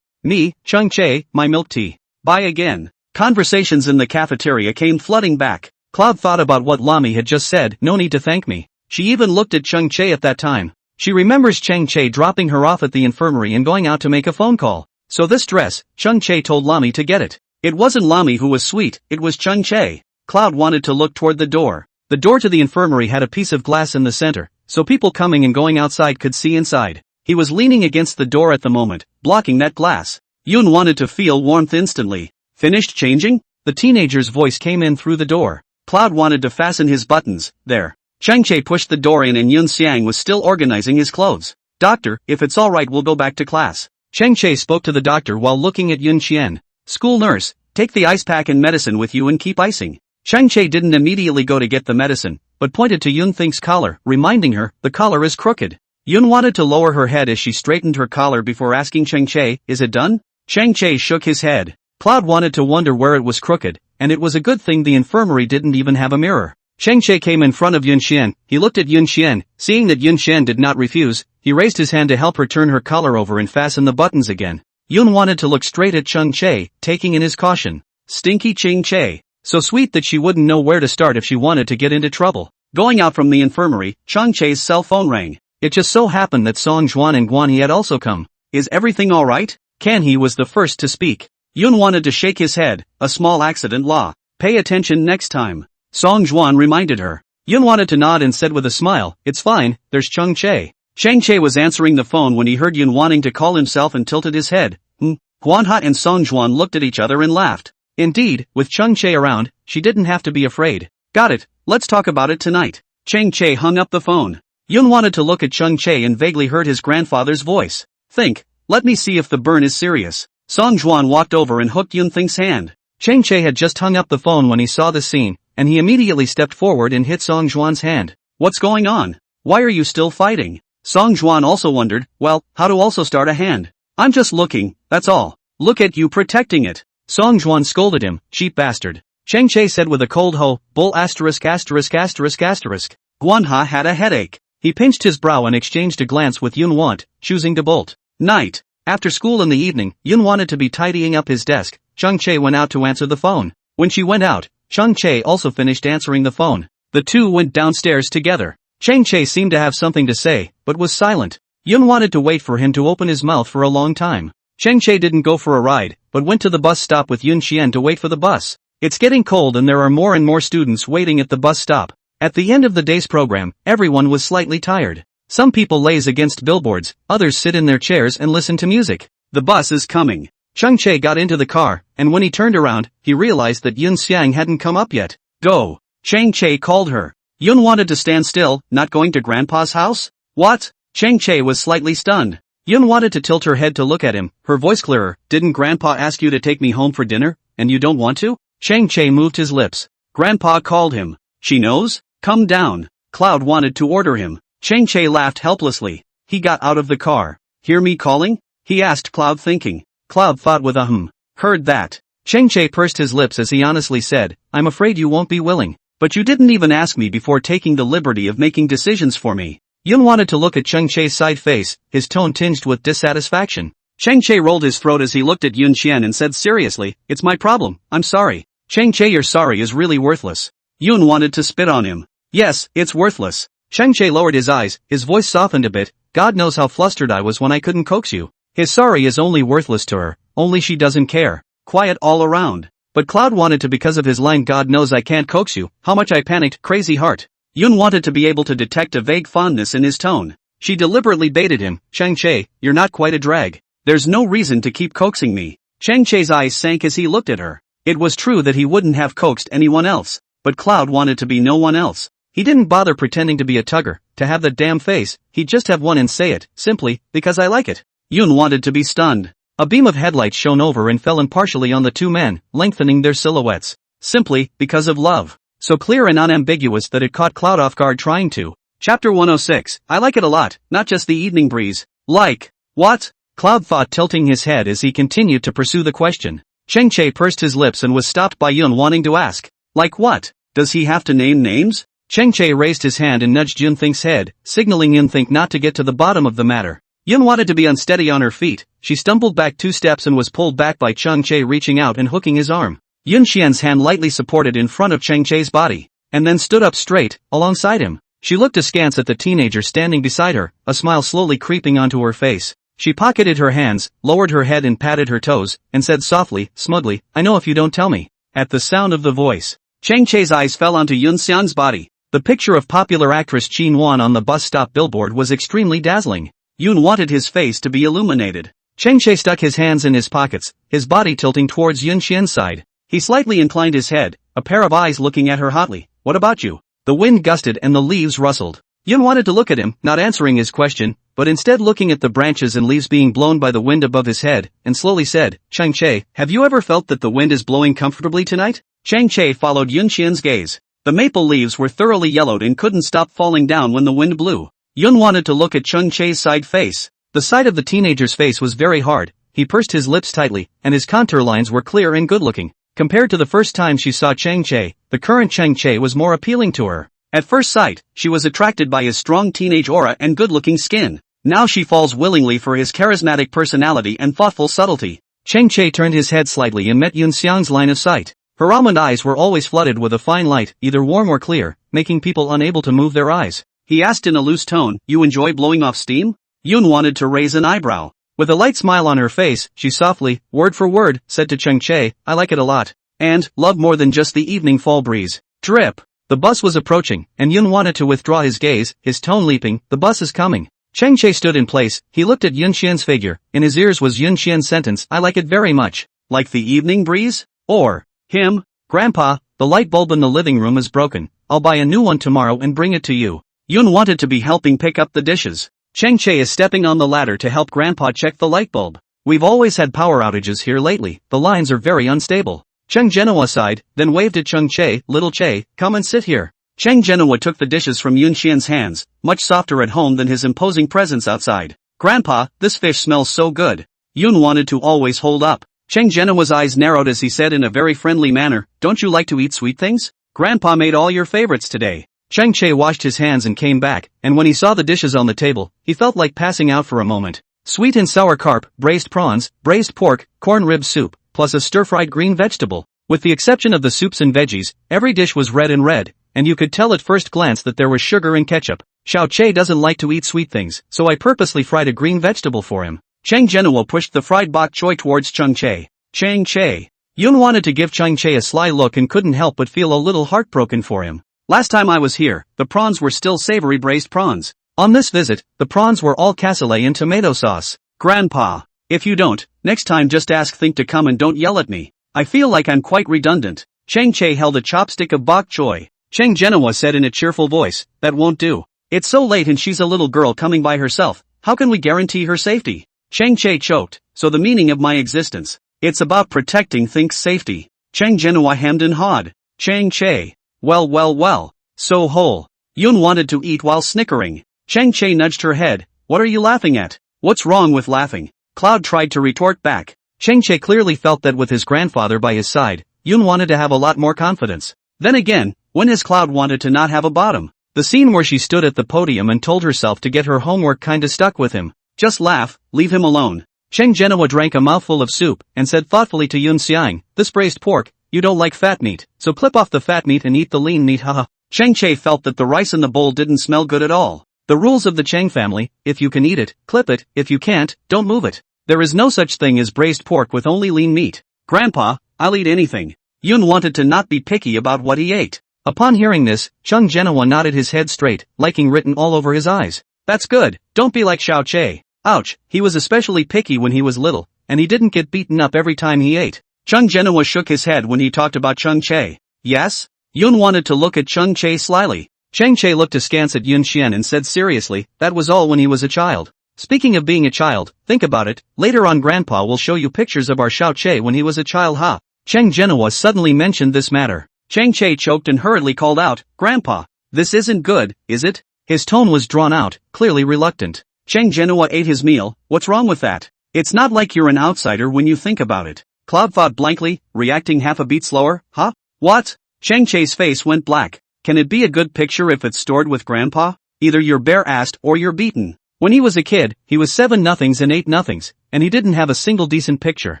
Me, Cheng Che, my milk tea. Buy again. Conversations in the cafeteria came flooding back. Cloud thought about what Lami had just said, no need to thank me. She even looked at Cheng Che at that time. She remembers Cheng Che dropping her off at the infirmary and going out to make a phone call. So this dress, Cheng Che told Lami to get it. It wasn't Lami who was sweet, it was Cheng Che. Cloud wanted to look toward the door. The door to the infirmary had a piece of glass in the center, so people coming and going outside could see inside. He was leaning against the door at the moment, blocking that glass. Yun wanted to feel warmth instantly. Finished changing? The teenager's voice came in through the door. Cloud wanted to fasten his buttons, there. Cheng Che pushed the door in and Yun Xiang was still organizing his clothes. Doctor, if it's alright we'll go back to class. Cheng Che spoke to the doctor while looking at Yun Xian. School nurse, take the ice pack and medicine with you and keep icing. Cheng Che didn't immediately go to get the medicine, but pointed to Yun Think's collar, reminding her, the collar is crooked. Yun wanted to lower her head as she straightened her collar before asking Cheng Che, is it done? Cheng Che shook his head. Cloud wanted to wonder where it was crooked, and it was a good thing the infirmary didn't even have a mirror. Cheng Che came in front of Yun Xian. He looked at Yun Xian. Seeing that Yun Xian did not refuse, he raised his hand to help her turn her collar over and fasten the buttons again. Yun wanted to look straight at Cheng Che, taking in his caution. Stinky Cheng Che. So sweet that she wouldn't know where to start if she wanted to get into trouble. Going out from the infirmary, Cheng Che's cell phone rang. It just so happened that Song Juan and Guan He had also come. Is everything alright? Kan He was the first to speak. Yun wanted to shake his head. A small accident law. Pay attention next time. Song Juan reminded her. Yun wanted to nod and said with a smile, it's fine, there's Cheng Che. Cheng Che was answering the phone when he heard Yun wanting to call himself and tilted his head. Guan Ha and Song Juan looked at each other and laughed. Indeed, with Cheng Che around, she didn't have to be afraid. Got it, let's talk about it tonight. Cheng Che hung up the phone. Yun wanted to look at Cheng Che and vaguely heard his grandfather's voice. Think, let me see if the burn is serious. Song Juan walked over and hooked Yun Think's hand. Cheng Che had just hung up the phone when he saw the scene, and he immediately stepped forward and hit Song Juan's hand. What's going on? Why are you still fighting? Song Juan also wondered, well, how to also start a hand. I'm just looking, that's all. Look at you protecting it. Song Juan scolded him, cheap bastard. Cheng Che said with a cold bull asterisk asterisk asterisk asterisk. Guan Ha had a headache. He pinched his brow and exchanged a glance with Yun Want, choosing to bolt. Night. After school in the evening, Yun wanted to be tidying up his desk. Cheng Che went out to answer the phone. When she went out, Cheng Che also finished answering the phone. The two went downstairs together. Cheng Che seemed to have something to say, but was silent. Yun wanted to wait for him to open his mouth for a long time. Cheng Che didn't go for a ride, but went to the bus stop with Yun Xian to wait for the bus. It's getting cold and there are more and more students waiting at the bus stop. At the end of the day's program, everyone was slightly tired. Some people laze against billboards, others sit in their chairs and listen to music. The bus is coming. Cheng Che got into the car, and when he turned around, he realized that Yun Xiang hadn't come up yet. Go. Cheng Che called her. Yun wanted to stand still, not going to Grandpa's house? What? Cheng Che was slightly stunned. Yun wanted to tilt her head to look at him, her voice clearer. Didn't Grandpa ask you to take me home for dinner, and you don't want to? Cheng Che moved his lips. Grandpa called him. She knows? Come down. Cloud wanted to order him. Cheng Che laughed helplessly. He got out of the car. Hear me calling? He asked Cloud thinking. Cloud thought with a Heard that. Cheng Che pursed his lips as he honestly said, I'm afraid you won't be willing. But you didn't even ask me before taking the liberty of making decisions for me. Yun wanted to look at Cheng Che's side face, his tone tinged with dissatisfaction. Cheng Che rolled his throat as he looked at Yun Xian and said seriously, it's my problem, I'm sorry. Cheng Che, your sorry is really worthless. Yun wanted to spit on him. Yes, it's worthless. Cheng Che lowered his eyes, his voice softened a bit. God knows how flustered I was when I couldn't coax you. His sorry is only worthless to her, only she doesn't care. Quiet all around. But Cloud wanted to because of his line God knows I can't coax you, how much I panicked, crazy heart. Yun wanted to be able to detect a vague fondness in his tone. She deliberately baited him, Cheng Che, you're not quite a drag. There's no reason to keep coaxing me. Cheng Che's eyes sank as he looked at her. It was true that he wouldn't have coaxed anyone else, but Cloud wanted to be no one else. He didn't bother pretending to be a tugger, to have that damn face, he'd just have one and say it, simply, because I like it. Yun wanted to be stunned. A beam of headlight shone over and fell impartially on the two men, lengthening their silhouettes. Simply, because of love. So clear and unambiguous that it caught Cloud off guard trying to. Chapter 106, I like it a lot, not just the evening breeze. Like, what? Cloud thought, tilting his head as he continued to pursue the question. Cheng Che pursed his lips and was stopped by Yun wanting to ask. Like what? Does he have to name names? Cheng Che raised his hand and nudged Yun Think's head, signaling Yun Think not to get to the bottom of the matter. Yun wanted to be unsteady on her feet. She stumbled back 2 steps and was pulled back by Cheng Che reaching out and hooking his arm. Yun Xian's hand lightly supported in front of Cheng Che's body, and then stood up straight, alongside him. She looked askance at the teenager standing beside her, a smile slowly creeping onto her face. She pocketed her hands, lowered her head and patted her toes, and said softly, smugly, I know if you don't tell me. At the sound of the voice, Cheng Che's eyes fell onto Yun Xian's body. The picture of popular actress Qin Wan on the bus stop billboard was extremely dazzling. Yun wanted his face to be illuminated. Cheng Che stuck his hands in his pockets, his body tilting towards Yun Xian's side. He slightly inclined his head, a pair of eyes looking at her hotly. What about you? The wind gusted and the leaves rustled. Yun wanted to look at him, not answering his question, but instead looking at the branches and leaves being blown by the wind above his head, and slowly said, Cheng Che, have you ever felt that the wind is blowing comfortably tonight? Cheng Che followed Yun Xian's gaze. The maple leaves were thoroughly yellowed and couldn't stop falling down when the wind blew. Yun wanted to look at Cheng Che's side face. The side of the teenager's face was very hard. He pursed his lips tightly, and his contour lines were clear and good-looking. Compared to the first time she saw Chang Che, the current Chang Che was more appealing to her. At first sight, she was attracted by his strong teenage aura and good-looking skin. Now she falls willingly for his charismatic personality and thoughtful subtlety. Chang Che turned his head slightly and met Yun Xiang's line of sight. Her almond eyes were always flooded with a fine light, either warm or clear, making people unable to move their eyes. He asked in a loose tone, "You enjoy blowing off steam?" Yun wanted to raise an eyebrow. With a light smile on her face, she softly, word for word, said to Chang Che, "I like it a lot. And, love more than just the evening fall breeze." Drip. The bus was approaching, and Yun wanted to withdraw his gaze, his tone leaping, "The bus is coming." Chang Che stood in place, he looked at Yun Xian's figure, in his ears was Yun Xian's sentence, "I like it very much." Like the evening breeze? Or, him? "Grandpa, the light bulb in the living room is broken, I'll buy a new one tomorrow and bring it to you." Yun wanted to be helping pick up the dishes. Chang Che is stepping on the ladder to help Grandpa check the light bulb. "We've always had power outages here lately, the lines are very unstable." Cheng Genoa sighed, then waved at Cheng Che, "Little Che, come and sit here." Cheng Genoa took the dishes from Yun Xian's hands, much softer at home than his imposing presence outside. "Grandpa, this fish smells so good." Yun wanted to always hold up. Cheng Genoa's eyes narrowed as he said in a very friendly manner, "Don't you like to eat sweet things? Grandpa made all your favorites today." Cheng Che washed his hands and came back, and when he saw the dishes on the table, he felt like passing out for a moment. Sweet and sour carp, braised prawns, braised pork, corn rib soup, plus a stir-fried green vegetable. With the exception of the soups and veggies, every dish was red, and you could tell at first glance that there was sugar and ketchup. Xiao Che doesn't like to eat sweet things, so I purposely fried a green vegetable for him. Cheng Genoa pushed the fried bok choy towards Cheng Che. Cheng Che. Yun wanted to give Cheng Che a sly look and couldn't help but feel a little heartbroken for him. "Last time I was here, the prawns were still savory braised prawns. On this visit, the prawns were all cassoulet and tomato sauce." "Grandpa, if you don't, next time just ask Think to come and don't yell at me. I feel like I'm quite redundant." Cheng Che held a chopstick of bok choy. Cheng Genoa said in a cheerful voice, "That won't do. It's so late and she's a little girl coming by herself, how can we guarantee her safety?" Cheng Che choked, "So the meaning of my existence. It's about protecting Think's safety." Cheng Genoa hemmed and hawed. Cheng Che. Well. So whole. Yun wanted to eat while snickering. Cheng Che nudged her head. "What are you laughing at? What's wrong with laughing?" Cloud tried to retort back. Cheng Che clearly felt that with his grandfather by his side, Yun wanted to have a lot more confidence. Then again, when has Cloud wanted to not have a bottom? The scene where she stood at the podium and told herself to get her homework kinda stuck with him. Just laugh, leave him alone. Cheng Genoa drank a mouthful of soup and said thoughtfully to Yun Xiang, "This braised pork, you don't like fat meat, so clip off the fat meat and eat the lean meat, haha." Cheng Che felt that the rice in the bowl didn't smell good at all. The rules of the Cheng family: if you can eat it, clip it, if you can't, don't move it. There is no such thing as braised pork with only lean meat. "Grandpa, I'll eat anything." Yun wanted to not be picky about what he ate. Upon hearing this, Cheng Genoa nodded his head straight, liking written all over his eyes. "That's good, don't be like Xiao Che." Ouch, he was especially picky when he was little, and he didn't get beaten up every time he ate. Cheng Genoa shook his head when he talked about Cheng Che. "Yes?" Yun wanted to look at Cheng Che slyly. Cheng Che looked askance at Yun Xian and said seriously, "That was all when he was a child." Speaking of being a child, think about it, later on Grandpa will show you pictures of our Xiao Che when he was a child, ha. Cheng Genoa suddenly mentioned this matter. Cheng Che choked and hurriedly called out, "Grandpa, this isn't good, is it?" His tone was drawn out, clearly reluctant. Cheng Genoa ate his meal. "What's wrong with that? It's not like you're an outsider when you think about it." Cloud thought blankly, reacting half a beat slower, "Huh? What?" Cheng Che's face went black. "Can it be a good picture if it's stored with Grandpa? Either you're bare-assed or you're beaten. When he was a kid, he was 7 nothings and 8 nothings, and he didn't have a single decent picture.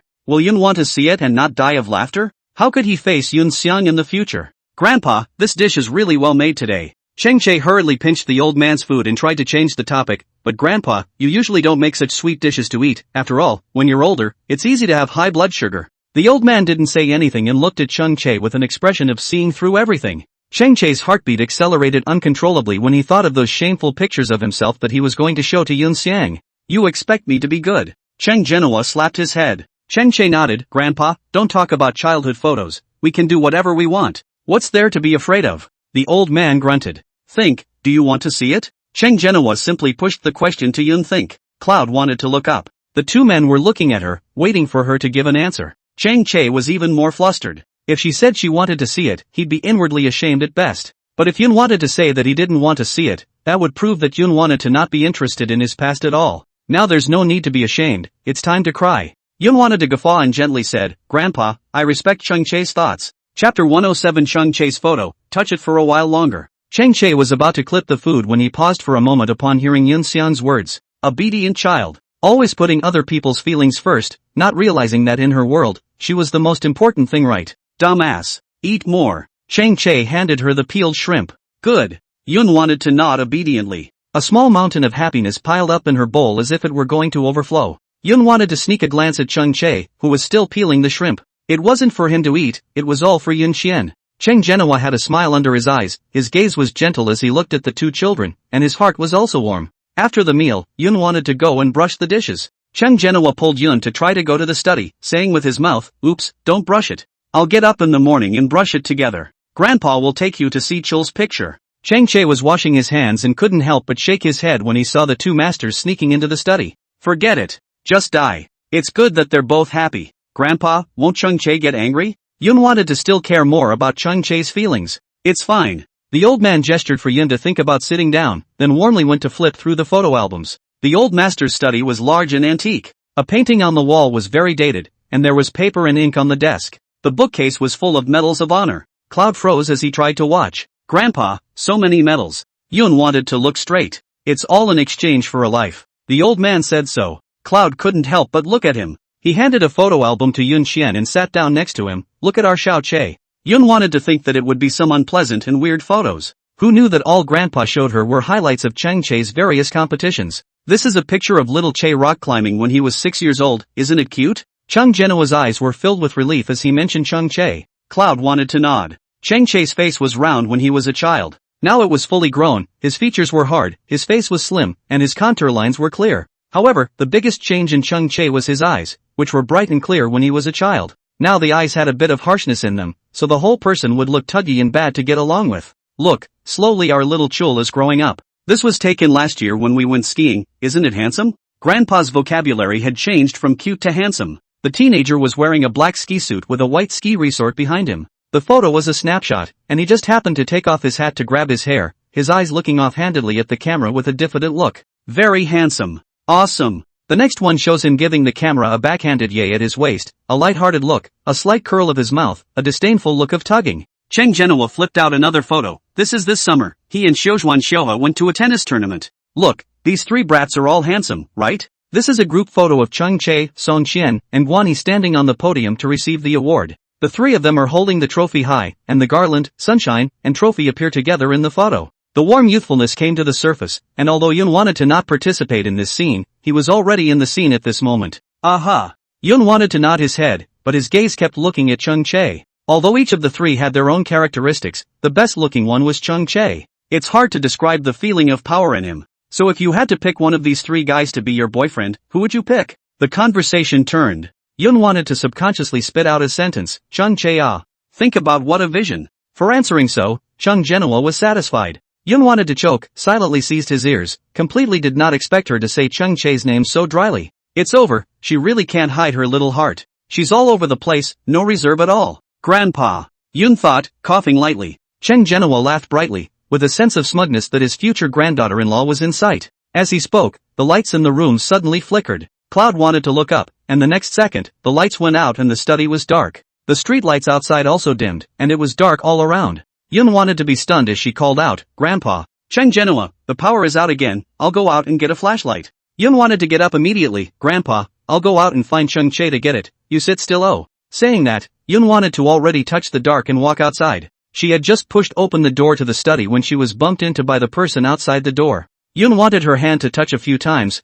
Will Yun want to see it and not die of laughter? How could he face Yun Xiang in the future? "Grandpa, this dish is really well made today." Cheng Che hurriedly pinched the old man's food and tried to change the topic, "But Grandpa, you usually don't make such sweet dishes to eat. After all, when you're older, it's easy to have high blood sugar." The old man didn't say anything and looked at Cheng Che with an expression of seeing through everything. Cheng Che's heartbeat accelerated uncontrollably when he thought of those shameful pictures of himself that he was going to show to Yun Xiang. "You expect me to be good?" Cheng Genoa slapped his head. Cheng Che nodded. "Grandpa, don't talk about childhood photos. We can do whatever we want. What's there to be afraid of?" The old man grunted. "Think, do you want to see it?" Cheng Genoa simply pushed the question to Yun Think. Cloud wanted to look up. The two men were looking at her, waiting for her to give an answer. Cheng Che was even more flustered. If she said she wanted to see it, he'd be inwardly ashamed at best. But if Yun wanted to say that he didn't want to see it, that would prove that Yun wanted to not be interested in his past at all. Now there's no need to be ashamed, it's time to cry. Yun wanted to guffaw and gently said, "Grandpa, I respect Chang Che's thoughts." Chapter 107 Chang Che's photo, touch it for a while longer. Chang Che was about to clip the food when he paused for a moment upon hearing Yun Xian's words. Obedient child. Always putting other people's feelings first, not realizing that in her world, she was the most important thing, right? Dumbass. Eat more. Chang Che handed her the peeled shrimp. Good. Yun wanted to nod obediently. A small mountain of happiness piled up in her bowl as if it were going to overflow. Yun wanted to sneak a glance at Chang Che, who was still peeling the shrimp. It wasn't for him to eat, it was all for Yun Xian. Cheng Genoa had a smile under his eyes, his gaze was gentle as he looked at the two children, and his heart was also warm. After the meal, Yun wanted to go and brush the dishes. Cheng Genoa pulled Yun to try to go to the study, saying with his mouth, "Oops, don't brush it. I'll get up in the morning and brush it together. Grandpa will take you to see Chul's picture." Chang Che was washing his hands and couldn't help but shake his head when he saw the two masters sneaking into the study. Forget it. Just die. It's good that they're both happy. Grandpa, won't Chang Che get angry? Yun wanted to still care more about Chang Che's feelings. It's fine. The old man gestured for Yun to think about sitting down, then warmly went to flip through the photo albums. The old master's study was large and antique. A painting on the wall was very dated, and there was paper and ink on the desk. The bookcase was full of medals of honor. Cloud froze as he tried to watch. Grandpa, so many medals. Yun wanted to look straight. It's all in exchange for a life. The old man said so. Cloud couldn't help but look at him. He handed a photo album to Yun Xian and sat down next to him. Look at our Xiao Che. Yun wanted to think that it would be some unpleasant and weird photos. Who knew that all Grandpa showed her were highlights of Chang Che's various competitions? This is a picture of little Che rock climbing when he was 6 years old, isn't it cute? Chang Genoa's eyes were filled with relief as he mentioned Chang Che. Cloud wanted to nod. Chang Che's face was round when he was a child. Now it was fully grown, his features were hard, his face was slim, and his contour lines were clear. However, the biggest change in Chang Che was his eyes, which were bright and clear when he was a child. Now the eyes had a bit of harshness in them, so the whole person would look tuggy and bad to get along with. Look, slowly our little Chul is growing up. This was taken last year when we went skiing, isn't it handsome? Grandpa's vocabulary had changed from cute to handsome. The teenager was wearing a black ski suit with a white ski resort behind him. The photo was a snapshot, and he just happened to take off his hat to grab his hair, his eyes looking offhandedly at the camera with a diffident look. Very handsome. Awesome. The next one shows him giving the camera a backhanded yay at his waist, a light-hearted look, a slight curl of his mouth, a disdainful look of tugging. Cheng Genoa flipped out another photo. This is this summer. He and Xiaojuan Xiaohe went to a tennis tournament. Look, these three brats are all handsome, right? This is a group photo of Chang Che, Song Qian, and Guanyi standing on the podium to receive the award. The three of them are holding the trophy high, and the garland, sunshine, and trophy appear together in the photo. The warm youthfulness came to the surface, and although Yun wanted to not participate in this scene, he was already in the scene at this moment. Aha! Yun wanted to nod his head, but his gaze kept looking at Chang Che. Although each of the three had their own characteristics, the best-looking one was Chang Che. It's hard to describe the feeling of power in him. So if you had to pick one of these three guys to be your boyfriend, who would you pick? The conversation turned. Yun wanted to subconsciously spit out a sentence, Chang Che ah. Think about what a vision. For answering so, Chang Genoa was satisfied. Yun wanted to choke, silently seized his ears, completely did not expect her to say Chang Che's name so dryly. It's over, she really can't hide her little heart. She's all over the place, no reserve at all. Grandpa. Yun thought, coughing lightly. Cheng Genoa laughed brightly, with a sense of smugness that his future granddaughter-in-law was in sight. As he spoke, the lights in the room suddenly flickered. Cloud wanted to look up, and the next second, the lights went out and the study was dark. The street lights outside also dimmed, and it was dark all around. Yun wanted to be stunned as she called out, Grandpa. Cheng Genoa, the power is out again, I'll go out and get a flashlight. Yun wanted to get up immediately, Grandpa, I'll go out and find Chang Che to get it, you sit still oh. Saying that, Yun wanted to already touch the dark and walk outside. She had just pushed open the door to the study when she was bumped into by the person outside the door. Yun wanted her hand to touch a few times,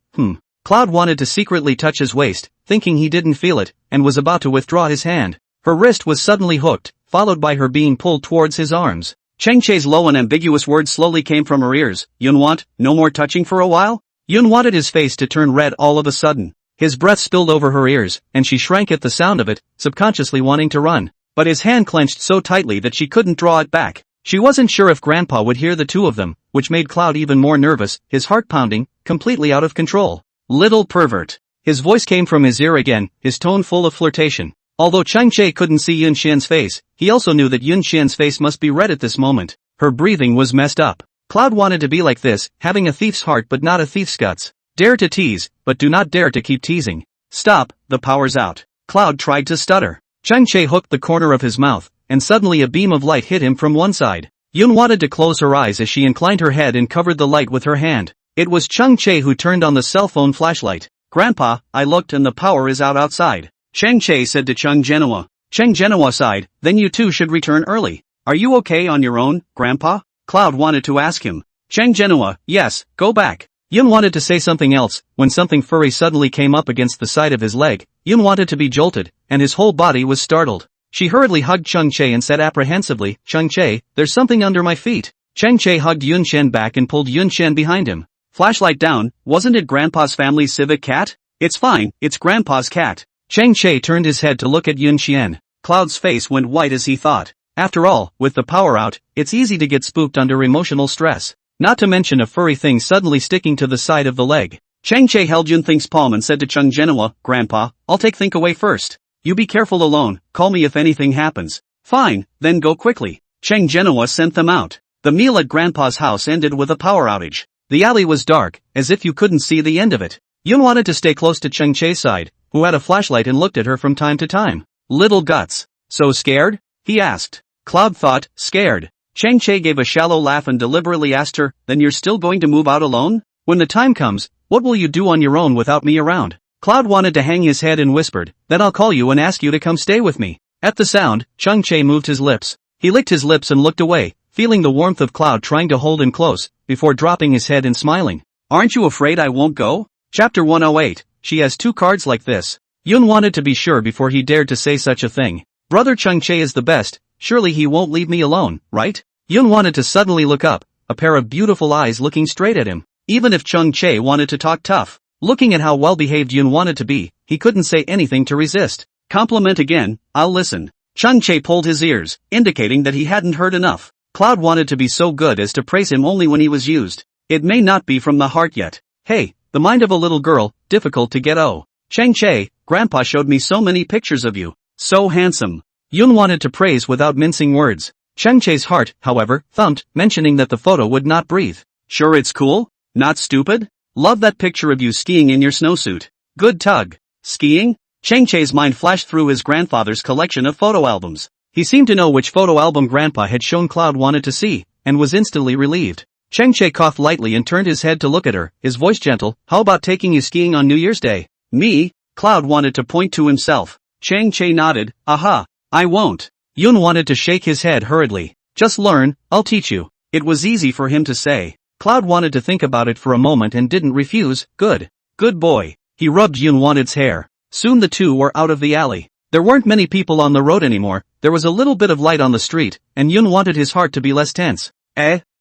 Cloud wanted to secretly touch his waist, thinking he didn't feel it, and was about to withdraw his hand. Her wrist was suddenly hooked, followed by her being pulled towards his arms. Chang Che's low and ambiguous words slowly came from her ears. Yun want, no more touching for a while? Yun wanted his face to turn red all of a sudden. His breath spilled over her ears, and she shrank at the sound of it, subconsciously wanting to run. But his hand clenched so tightly that she couldn't draw it back. She wasn't sure if Grandpa would hear the two of them, which made Cloud even more nervous, his heart pounding, completely out of control. Little pervert. His voice came from his ear again, his tone full of flirtation. Although Chang Che couldn't see Yun Xian's face, he also knew that Yun Xian's face must be red at this moment. Her breathing was messed up. Cloud wanted to be like this, having a thief's heart but not a thief's guts. Dare to tease, but do not dare to keep teasing. Stop, the power's out. Cloud tried to stutter. Chang-che hooked the corner of his mouth, and suddenly a beam of light hit him from one side. Yun wanted to close her eyes as she inclined her head and covered the light with her hand. It was Chang-che who turned on the cell phone flashlight. Grandpa, I looked and the power is out outside. Chang-che said to Chung Genua. Chang Genua sighed, then you two should return early. Are you okay on your own, Grandpa? Cloud wanted to ask him. Chang Genua, yes, go back. Yun wanted to say something else, when something furry suddenly came up against the side of his leg. Yun wanted to be jolted, and his whole body was startled. She hurriedly hugged Chang-che and said apprehensively, Chang-che, there's something under my feet. Chang-che hugged Yun-shen back and pulled Yun-shen behind him. Flashlight down, wasn't it Grandpa's family civet cat? It's fine, it's Grandpa's cat. Chang-che turned his head to look at Yun-shen. Cloud's face went white as he thought. After all, with the power out, it's easy to get spooked under emotional stress. Not to mention a furry thing suddenly sticking to the side of the leg. Chang-che held Yun-think's palm and said to Chung Genua, Grandpa, I'll take Think away first. You be careful alone, call me if anything happens. Fine, then go quickly. Chung Genua sent them out. The meal at Grandpa's house ended with a power outage. The alley was dark, as if you couldn't see the end of it. Yun wanted to stay close to Chang-che's side, who had a flashlight and looked at her from time to time. Little guts. So scared? He asked. Cloud thought, scared. Chang-che gave a shallow laugh and deliberately asked her, then you're still going to move out alone? When the time comes, what will you do on your own without me around? Cloud wanted to hang his head and whispered, then I'll call you and ask you to come stay with me. At the sound, Chang-che moved his lips. He licked his lips and looked away, feeling the warmth of Cloud trying to hold him close, before dropping his head and smiling. Aren't you afraid I won't go? Chapter 108, she has 2 cards like this. Yun wanted to be sure before he dared to say such a thing. Brother Chang-che is the best, surely he won't leave me alone, right? Yun wanted to suddenly look up, a pair of beautiful eyes looking straight at him. Even if Chang-che wanted to talk tough, looking at how well-behaved Yun wanted to be, he couldn't say anything to resist. Compliment again, I'll listen. Chang-che pulled his ears, indicating that he hadn't heard enough. Cloud wanted to be so good as to praise him only when he was used. It may not be from the heart yet. Hey, the mind of a little girl, difficult to get. Oh, Chang-che, Grandpa showed me so many pictures of you. So handsome. Yun wanted to praise without mincing words. Chang-che's heart, however, thumped, mentioning that the photo would not breathe. Sure it's cool? Not stupid? Love that picture of you skiing in your snowsuit. Good tug. Skiing? Chang-che's mind flashed through his grandfather's collection of photo albums. He seemed to know which photo album Grandpa had shown Cloud wanted to see, and was instantly relieved. Chang-che coughed lightly and turned his head to look at her, his voice gentle, how about taking you skiing on New Year's Day? Me? Cloud wanted to point to himself. Chang-che nodded, aha, I won't. Yun wanted to shake his head hurriedly. Just learn, I'll teach you. It was easy for him to say. Cloud wanted to think about it for a moment and didn't refuse. Good. Good boy. He rubbed Yun Wanted's hair. Soon the two were out of the alley. There weren't many people on the road anymore, there was a little bit of light on the street, and Yun wanted his heart to be less tense.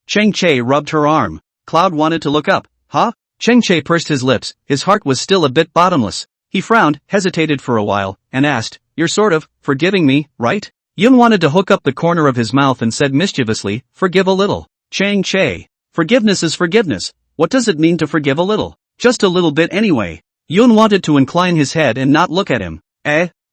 Chang-che rubbed her arm. Cloud wanted to look up. Huh? Chang-che pursed his lips, his heart was still a bit bottomless. He frowned, hesitated for a while, and asked, you're sort of forgiving me, right? Yun wanted to hook up the corner of his mouth and said mischievously, forgive a little. Chang-che. Forgiveness is forgiveness. What does it mean to forgive a little? Just a little bit anyway. Yun wanted to incline his head and not look at him.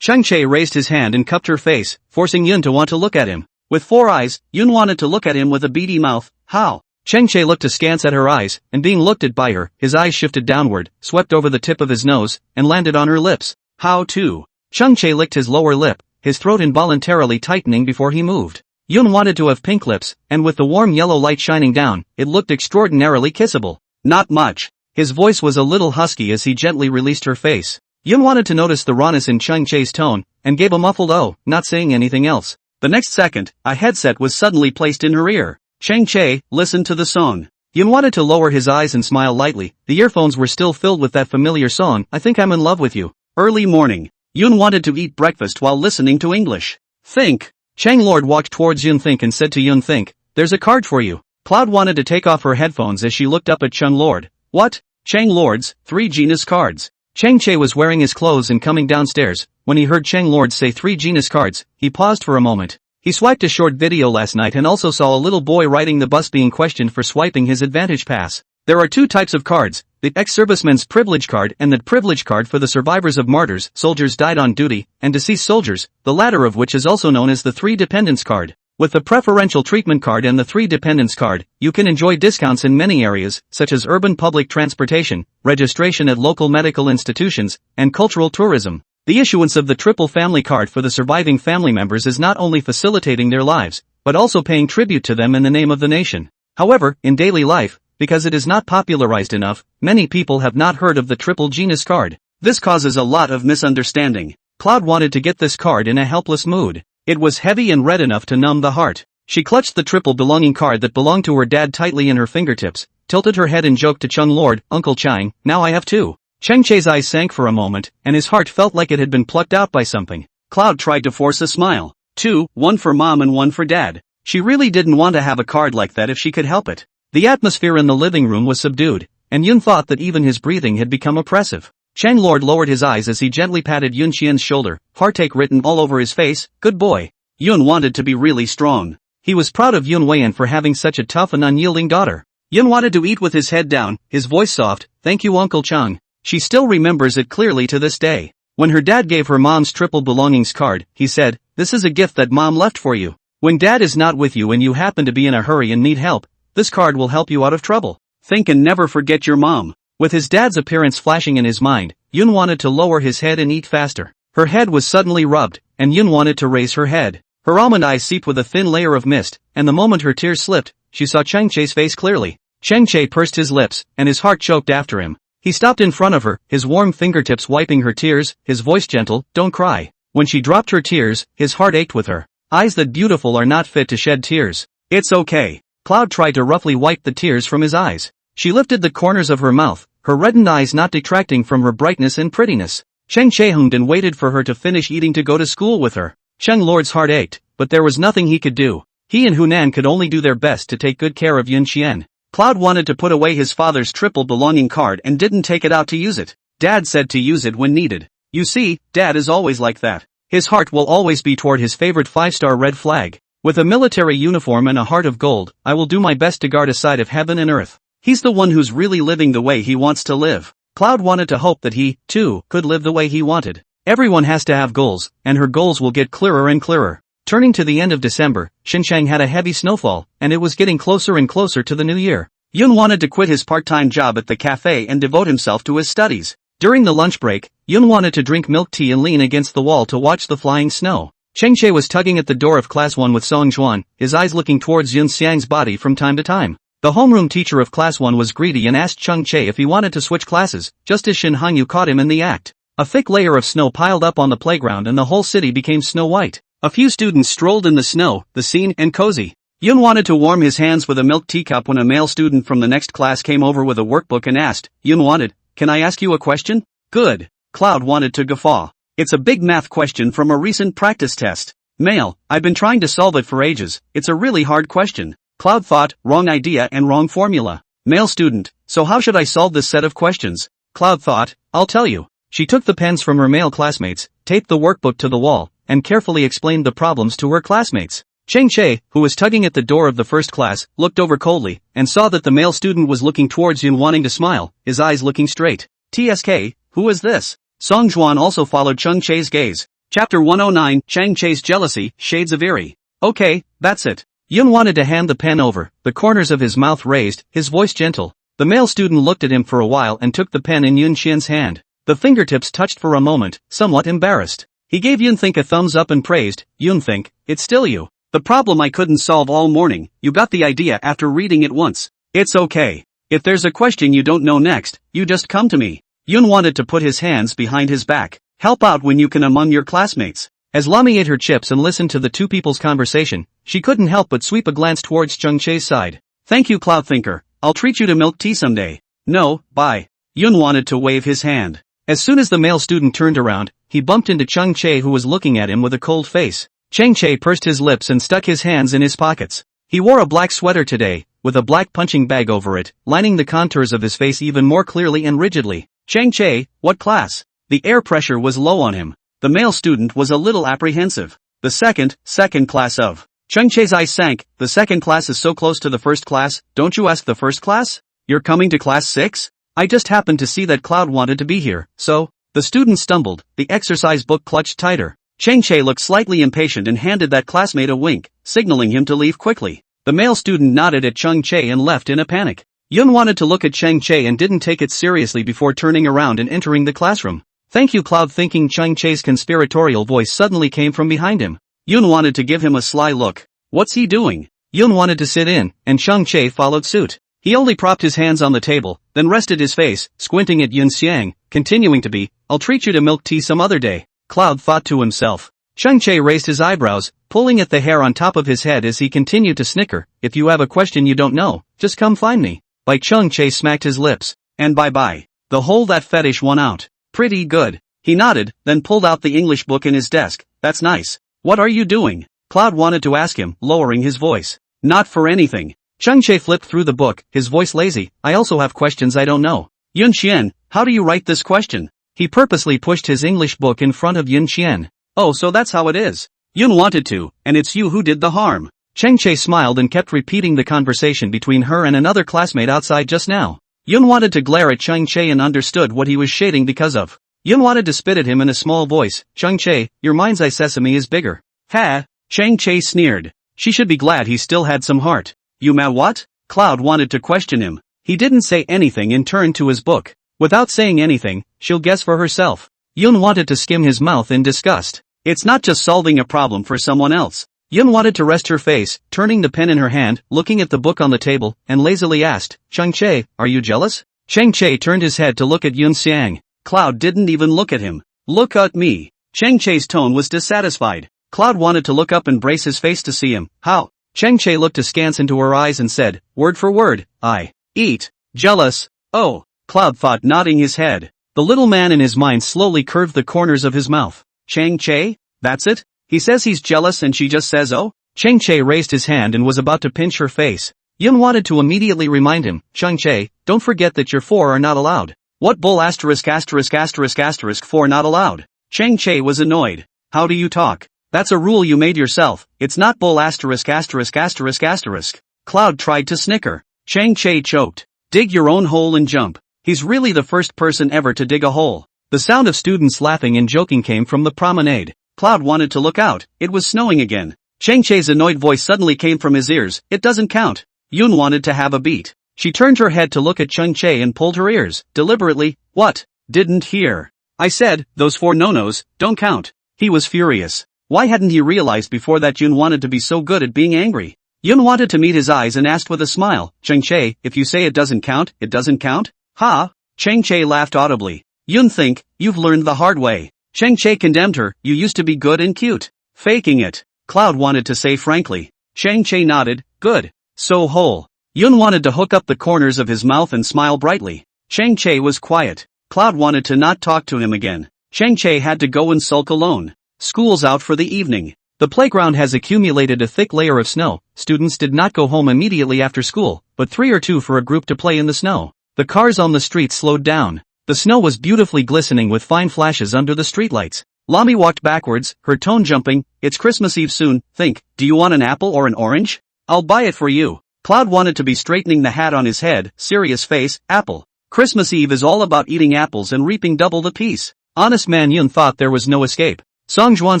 Chang-che raised his hand and cupped her face, forcing Yun to want to look at him. With 4 eyes, Yun wanted to look at him with a beady mouth. How? Chang-che looked askance at her eyes, and being looked at by her, his eyes shifted downward, swept over the tip of his nose, and landed on her lips. How to? Chang-che licked his lower lip, his throat involuntarily tightening before he moved. Yun wanted to have pink lips, and with the warm yellow light shining down, it looked extraordinarily kissable. Not much. His voice was a little husky as he gently released her face. Yun wanted to notice the rawness in Chang-che's tone, and gave a muffled oh, not saying anything else. The next second, a headset was suddenly placed in her ear. Chang-che, listen to the song. Yun wanted to lower his eyes and smile lightly, the earphones were still filled with that familiar song, I Think I'm in Love with You. Early morning. Yun wanted to eat breakfast while listening to English. Think. Chang Lord walked towards Yun Think and said to Yun Think, there's a card for you. Cloud wanted to take off her headphones as she looked up at Chung Lord. What? Chang Lord's 3 genus cards. Chang-che was wearing his clothes and coming downstairs. When he heard Chang Lord say 3 genus cards, he paused for a moment. He swiped a short video last night and also saw a little boy riding the bus being questioned for swiping his advantage pass. There are 2 types of cards, the ex-serviceman's privilege card and the privilege card for the survivors of martyrs, soldiers died on duty, and deceased soldiers, the latter of which is also known as the 3 dependents card. With the preferential treatment card and the 3 dependents card, you can enjoy discounts in many areas, such as urban public transportation, registration at local medical institutions, and cultural tourism. The issuance of the triple family card for the surviving family members is not only facilitating their lives, but also paying tribute to them in the name of the nation. However, in daily life, because it is not popularized enough, many people have not heard of the triple genus card. This causes a lot of misunderstanding. Cloud wanted to get this card in a helpless mood. It was heavy and red enough to numb the heart. She clutched the triple belonging card that belonged to her dad tightly in her fingertips, tilted her head and joked to Chung Lord, Uncle Chang, now I have 2. Cheng Che's eyes sank for a moment, and his heart felt like it had been plucked out by something. Cloud tried to force a smile. 2, 1 for mom and 1 for dad. She really didn't want to have a card like that if she could help it. The atmosphere in the living room was subdued, and Yun thought that even his breathing had become oppressive. Chang Lord lowered his eyes as he gently patted Yun Xian's shoulder, heartache written all over his face. Good boy. Yun wanted to be really strong. He was proud of Yun Weian for having such a tough and unyielding daughter. Yun wanted to eat with his head down, his voice soft. Thank you Uncle Chang. She still remembers it clearly to this day. When her dad gave her mom's triple belongings card, he said, this is a gift that mom left for you. When dad is not with you and you happen to be in a hurry and need help, this card will help you out of trouble. Think and never forget your mom. With his dad's appearance flashing in his mind, Yun wanted to lower his head and eat faster. Her head was suddenly rubbed, and Yun wanted to raise her head. Her almond eyes seeped with a thin layer of mist, and the moment her tears slipped, she saw Cheng Che's face clearly. Cheng Che pursed his lips, and his heart choked after him. He stopped in front of her, his warm fingertips wiping her tears, his voice gentle, don't cry. When she dropped her tears, his heart ached with her. Eyes that beautiful are not fit to shed tears. It's okay. Cloud tried to roughly wipe the tears from his eyes. She lifted the corners of her mouth, her reddened eyes not detracting from her brightness and prettiness. Cheng Che hummed and waited for her to finish eating to go to school with her. Cheng Lord's heart ached, but there was nothing he could do. He and Hunan could only do their best to take good care of Yun Xian. Cloud wanted to put away his father's triple belonging card and didn't take it out to use it. Dad said to use it when needed. You see, Dad is always like that. His heart will always be toward his favorite 5-star red flag. With a military uniform and a heart of gold, I will do my best to guard a side of heaven and earth. He's the one who's really living the way he wants to live. Cloud wanted to hope that he, too, could live the way he wanted. Everyone has to have goals, and her goals will get clearer and clearer. Turning to the end of December, Xinjiang had a heavy snowfall, and it was getting closer and closer to the new year. Yun wanted to quit his part-time job at the cafe and devote himself to his studies. During the lunch break, Yun wanted to drink milk tea and lean against the wall to watch the flying snow. Cheng Che was tugging at the door of Class 1 with Song Zhuan, his eyes looking towards Yun Xiang's body from time to time. The homeroom teacher of Class 1 was greedy and asked Cheng Che if he wanted to switch classes, just as Shin Hangyu caught him in the act. A thick layer of snow piled up on the playground and the whole city became snow white. A few students strolled in the snow, the scene, and cozy. Yun wanted to warm his hands with a milk teacup when a male student from the next class came over with a workbook and asked, Yun wanted, can I ask you a question? Good. Cloud wanted to guffaw. It's a big math question from a recent practice test. Male, I've been trying to solve it for ages, it's a really hard question. Cloud thought, wrong idea and wrong formula. Male student, so how should I solve this set of questions? Cloud thought, I'll tell you. She took the pens from her male classmates, taped the workbook to the wall, and carefully explained the problems to her classmates. Cheng Che, who was tugging at the door of the first class, looked over coldly, and saw that the male student was looking towards Yun wanting to smile, his eyes looking straight. TSK, who is this? Song Zhuan also followed Cheng Che's gaze. Chapter 109, Cheng Che's Jealousy, Shades of Eerie. Okay, that's it. Yun wanted to hand the pen over, the corners of his mouth raised, his voice gentle. The male student looked at him for a while and took the pen in Yun Xian's hand. The fingertips touched for a moment, somewhat embarrassed. He gave Yun Think a thumbs up and praised, Yun Think, it's still you. The problem I couldn't solve all morning, you got the idea after reading it once. It's okay. If there's a question you don't know next, you just come to me. Yun wanted to put his hands behind his back. Help out when you can among your classmates. As Lami ate her chips and listened to the two people's conversation, she couldn't help but sweep a glance towards Cheng Che's side. Thank you Cloud Thinker, I'll treat you to milk tea someday. No, bye. Yun wanted to wave his hand. As soon as the male student turned around, he bumped into Cheng Che who was looking at him with a cold face. Cheng Che pursed his lips and stuck his hands in his pockets. He wore a black sweater today, with a black punching bag over it, lining the contours of his face even more clearly and rigidly. Cheng Che, what class? The air pressure was low on him. The male student was a little apprehensive. The second class of. Cheng Che's eyes sank, the second class is so close to the first class, don't you ask the first class? You're coming to class 6? I just happened to see that Cloud wanted to be here, so. The student stumbled, the exercise book clutched tighter. Cheng Che looked slightly impatient and handed that classmate a wink, signaling him to leave quickly. The male student nodded at Cheng Che and left in a panic. Yun wanted to look at Cheng Che and didn't take it seriously before turning around and entering the classroom. Thank you, Cloud, thinking Cheng Che's conspiratorial voice suddenly came from behind him. Yun wanted to give him a sly look. What's he doing? Yun wanted to sit in, and Cheng Che followed suit. He only propped his hands on the table, then rested his face, squinting at Yun Xiang, continuing to be, I'll treat you to milk tea some other day, Cloud thought to himself. Cheng Che raised his eyebrows, pulling at the hair on top of his head as he continued to snicker, if you have a question you don't know, just come find me. By Cheng Che smacked his lips, and bye-bye. The whole that fetish won out. Pretty good. He nodded, then pulled out the English book in his desk. That's nice. What are you doing? Cloud wanted to ask him, lowering his voice. Not for anything. Cheng Che flipped through the book, his voice lazy. I also have questions I don't know. Yun Xian, how do you write this question? He purposely pushed his English book in front of Yun Xian. Oh, so that's how it is. Yun wanted to, and it's you who did the harm. Cheng Che smiled and kept repeating the conversation between her and another classmate outside just now. Yun wanted to glare at Cheng Che and understood what he was shading because of. Yun wanted to spit at him in a small voice. Cheng Che, your mind's eye sesame is bigger. Ha! Cheng Che sneered. She should be glad he still had some heart. You mad what? Cloud wanted to question him. He didn't say anything and turned to his book. Without saying anything, she'll guess for herself. Yun wanted to skim his mouth in disgust. It's not just solving a problem for someone else. Yun wanted to rest her face, turning the pen in her hand, looking at the book on the table, and lazily asked, Cheng Che, are you jealous? Cheng Che turned his head to look at Yun Xiang. Cloud didn't even look at him. Look at me. Cheng Che's tone was dissatisfied. Cloud wanted to look up and brace his face to see him. How? Cheng Che looked askance into her eyes and said, word for word, I eat. Jealous. Oh. Cloud thought, nodding his head. The little man in his mind slowly curved the corners of his mouth. Cheng Che? That's it? He says he's jealous and she just says oh? Cheng Che raised his hand and was about to pinch her face. Yun wanted to immediately remind him, Cheng Che, don't forget that your four are not allowed. What bull asterisk asterisk asterisk asterisk four not allowed? Cheng Che was annoyed. How do you talk? That's a rule you made yourself, it's not bull asterisk asterisk asterisk asterisk. Cloud tried to snicker. Cheng Che choked. Dig your own hole and jump. He's really the first person ever to dig a hole. The sound of students laughing and joking came from the promenade. Cloud wanted to look out, it was snowing again. Cheng Che's annoyed voice suddenly came from his ears, it doesn't count. Yun wanted to have a beat. She turned her head to look at Cheng Che and pulled her ears, deliberately. What? Didn't hear. I said, those four no-nos, don't count. He was furious. Why hadn't he realized before that Yun wanted to be so good at being angry? Yun wanted to meet his eyes and asked with a smile, Cheng Che, if you say it doesn't count, it doesn't count? Ha! Cheng Che laughed audibly. Yun think, you've learned the hard way. Cheng Che condemned her, you used to be good and cute. Faking it. Cloud wanted to say frankly. Cheng Che nodded, good. So whole. Yun wanted to hook up the corners of his mouth and smile brightly. Cheng Che was quiet. Cloud wanted to not talk to him again. Cheng Che had to go and sulk alone. School's out for the evening. The playground has accumulated a thick layer of snow. Students did not go home immediately after school, but 3 or 2 for a group to play in the snow. The cars on the street slowed down. The snow was beautifully glistening with fine flashes under the streetlights. Lami walked backwards, her tone jumping. It's Christmas Eve soon, think, do you want an apple or an orange? I'll buy it for you. Cloud wanted to be straightening the hat on his head, serious face, apple. Christmas Eve is all about eating apples and reaping double the peace. Honest man Yun thought there was no escape. Song Juan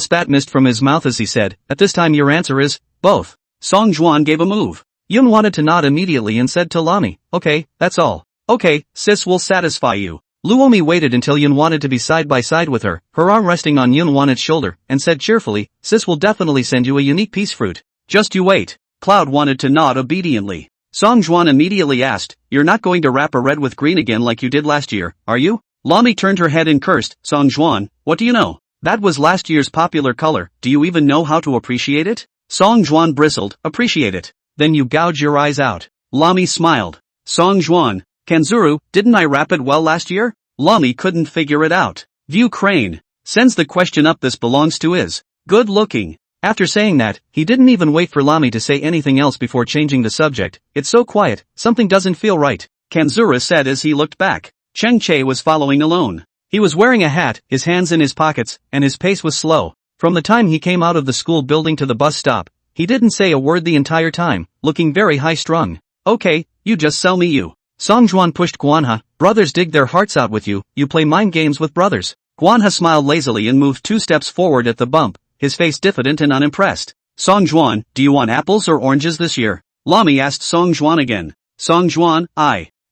spat mist from his mouth as he said, at this time your answer is, both. Song Juan gave a move. Yun wanted to nod immediately and said to Lami, okay, that's all. Okay, sis will satisfy you. Luomi waited until Yun wanted to be side by side with her, her arm resting on Yun Wanet's shoulder, and said cheerfully, sis will definitely send you a unique peace fruit. Just you wait. Cloud wanted to nod obediently. Song Juan immediately asked, you're not going to wrap a red with green again like you did last year, are you? Lami turned her head and cursed, Song Juan, what do you know? That was last year's popular color, do you even know how to appreciate it? Song Juan bristled, appreciate it. Then you gouge your eyes out. Lami smiled. Song Juan, Kanzuru, didn't I wrap it well last year? Lami couldn't figure it out. View Crane. Sends the question up this belongs to is. Good looking. After saying that, he didn't even wait for Lami to say anything else before changing the subject. It's so quiet, something doesn't feel right. Kanzura said as he looked back. Cheng Che was following alone. He was wearing a hat, his hands in his pockets, and his pace was slow. From the time he came out of the school building to the bus stop, he didn't say a word the entire time, looking very high-strung. Okay, you just sell me you. Song Juan pushed Guanha, brothers dig their hearts out with you, you play mind games with brothers. Guanha smiled lazily and moved 2 steps forward at the bump, his face diffident and unimpressed. Song Juan, do you want apples or oranges this year? Lami asked Song Juan again. Song Juan,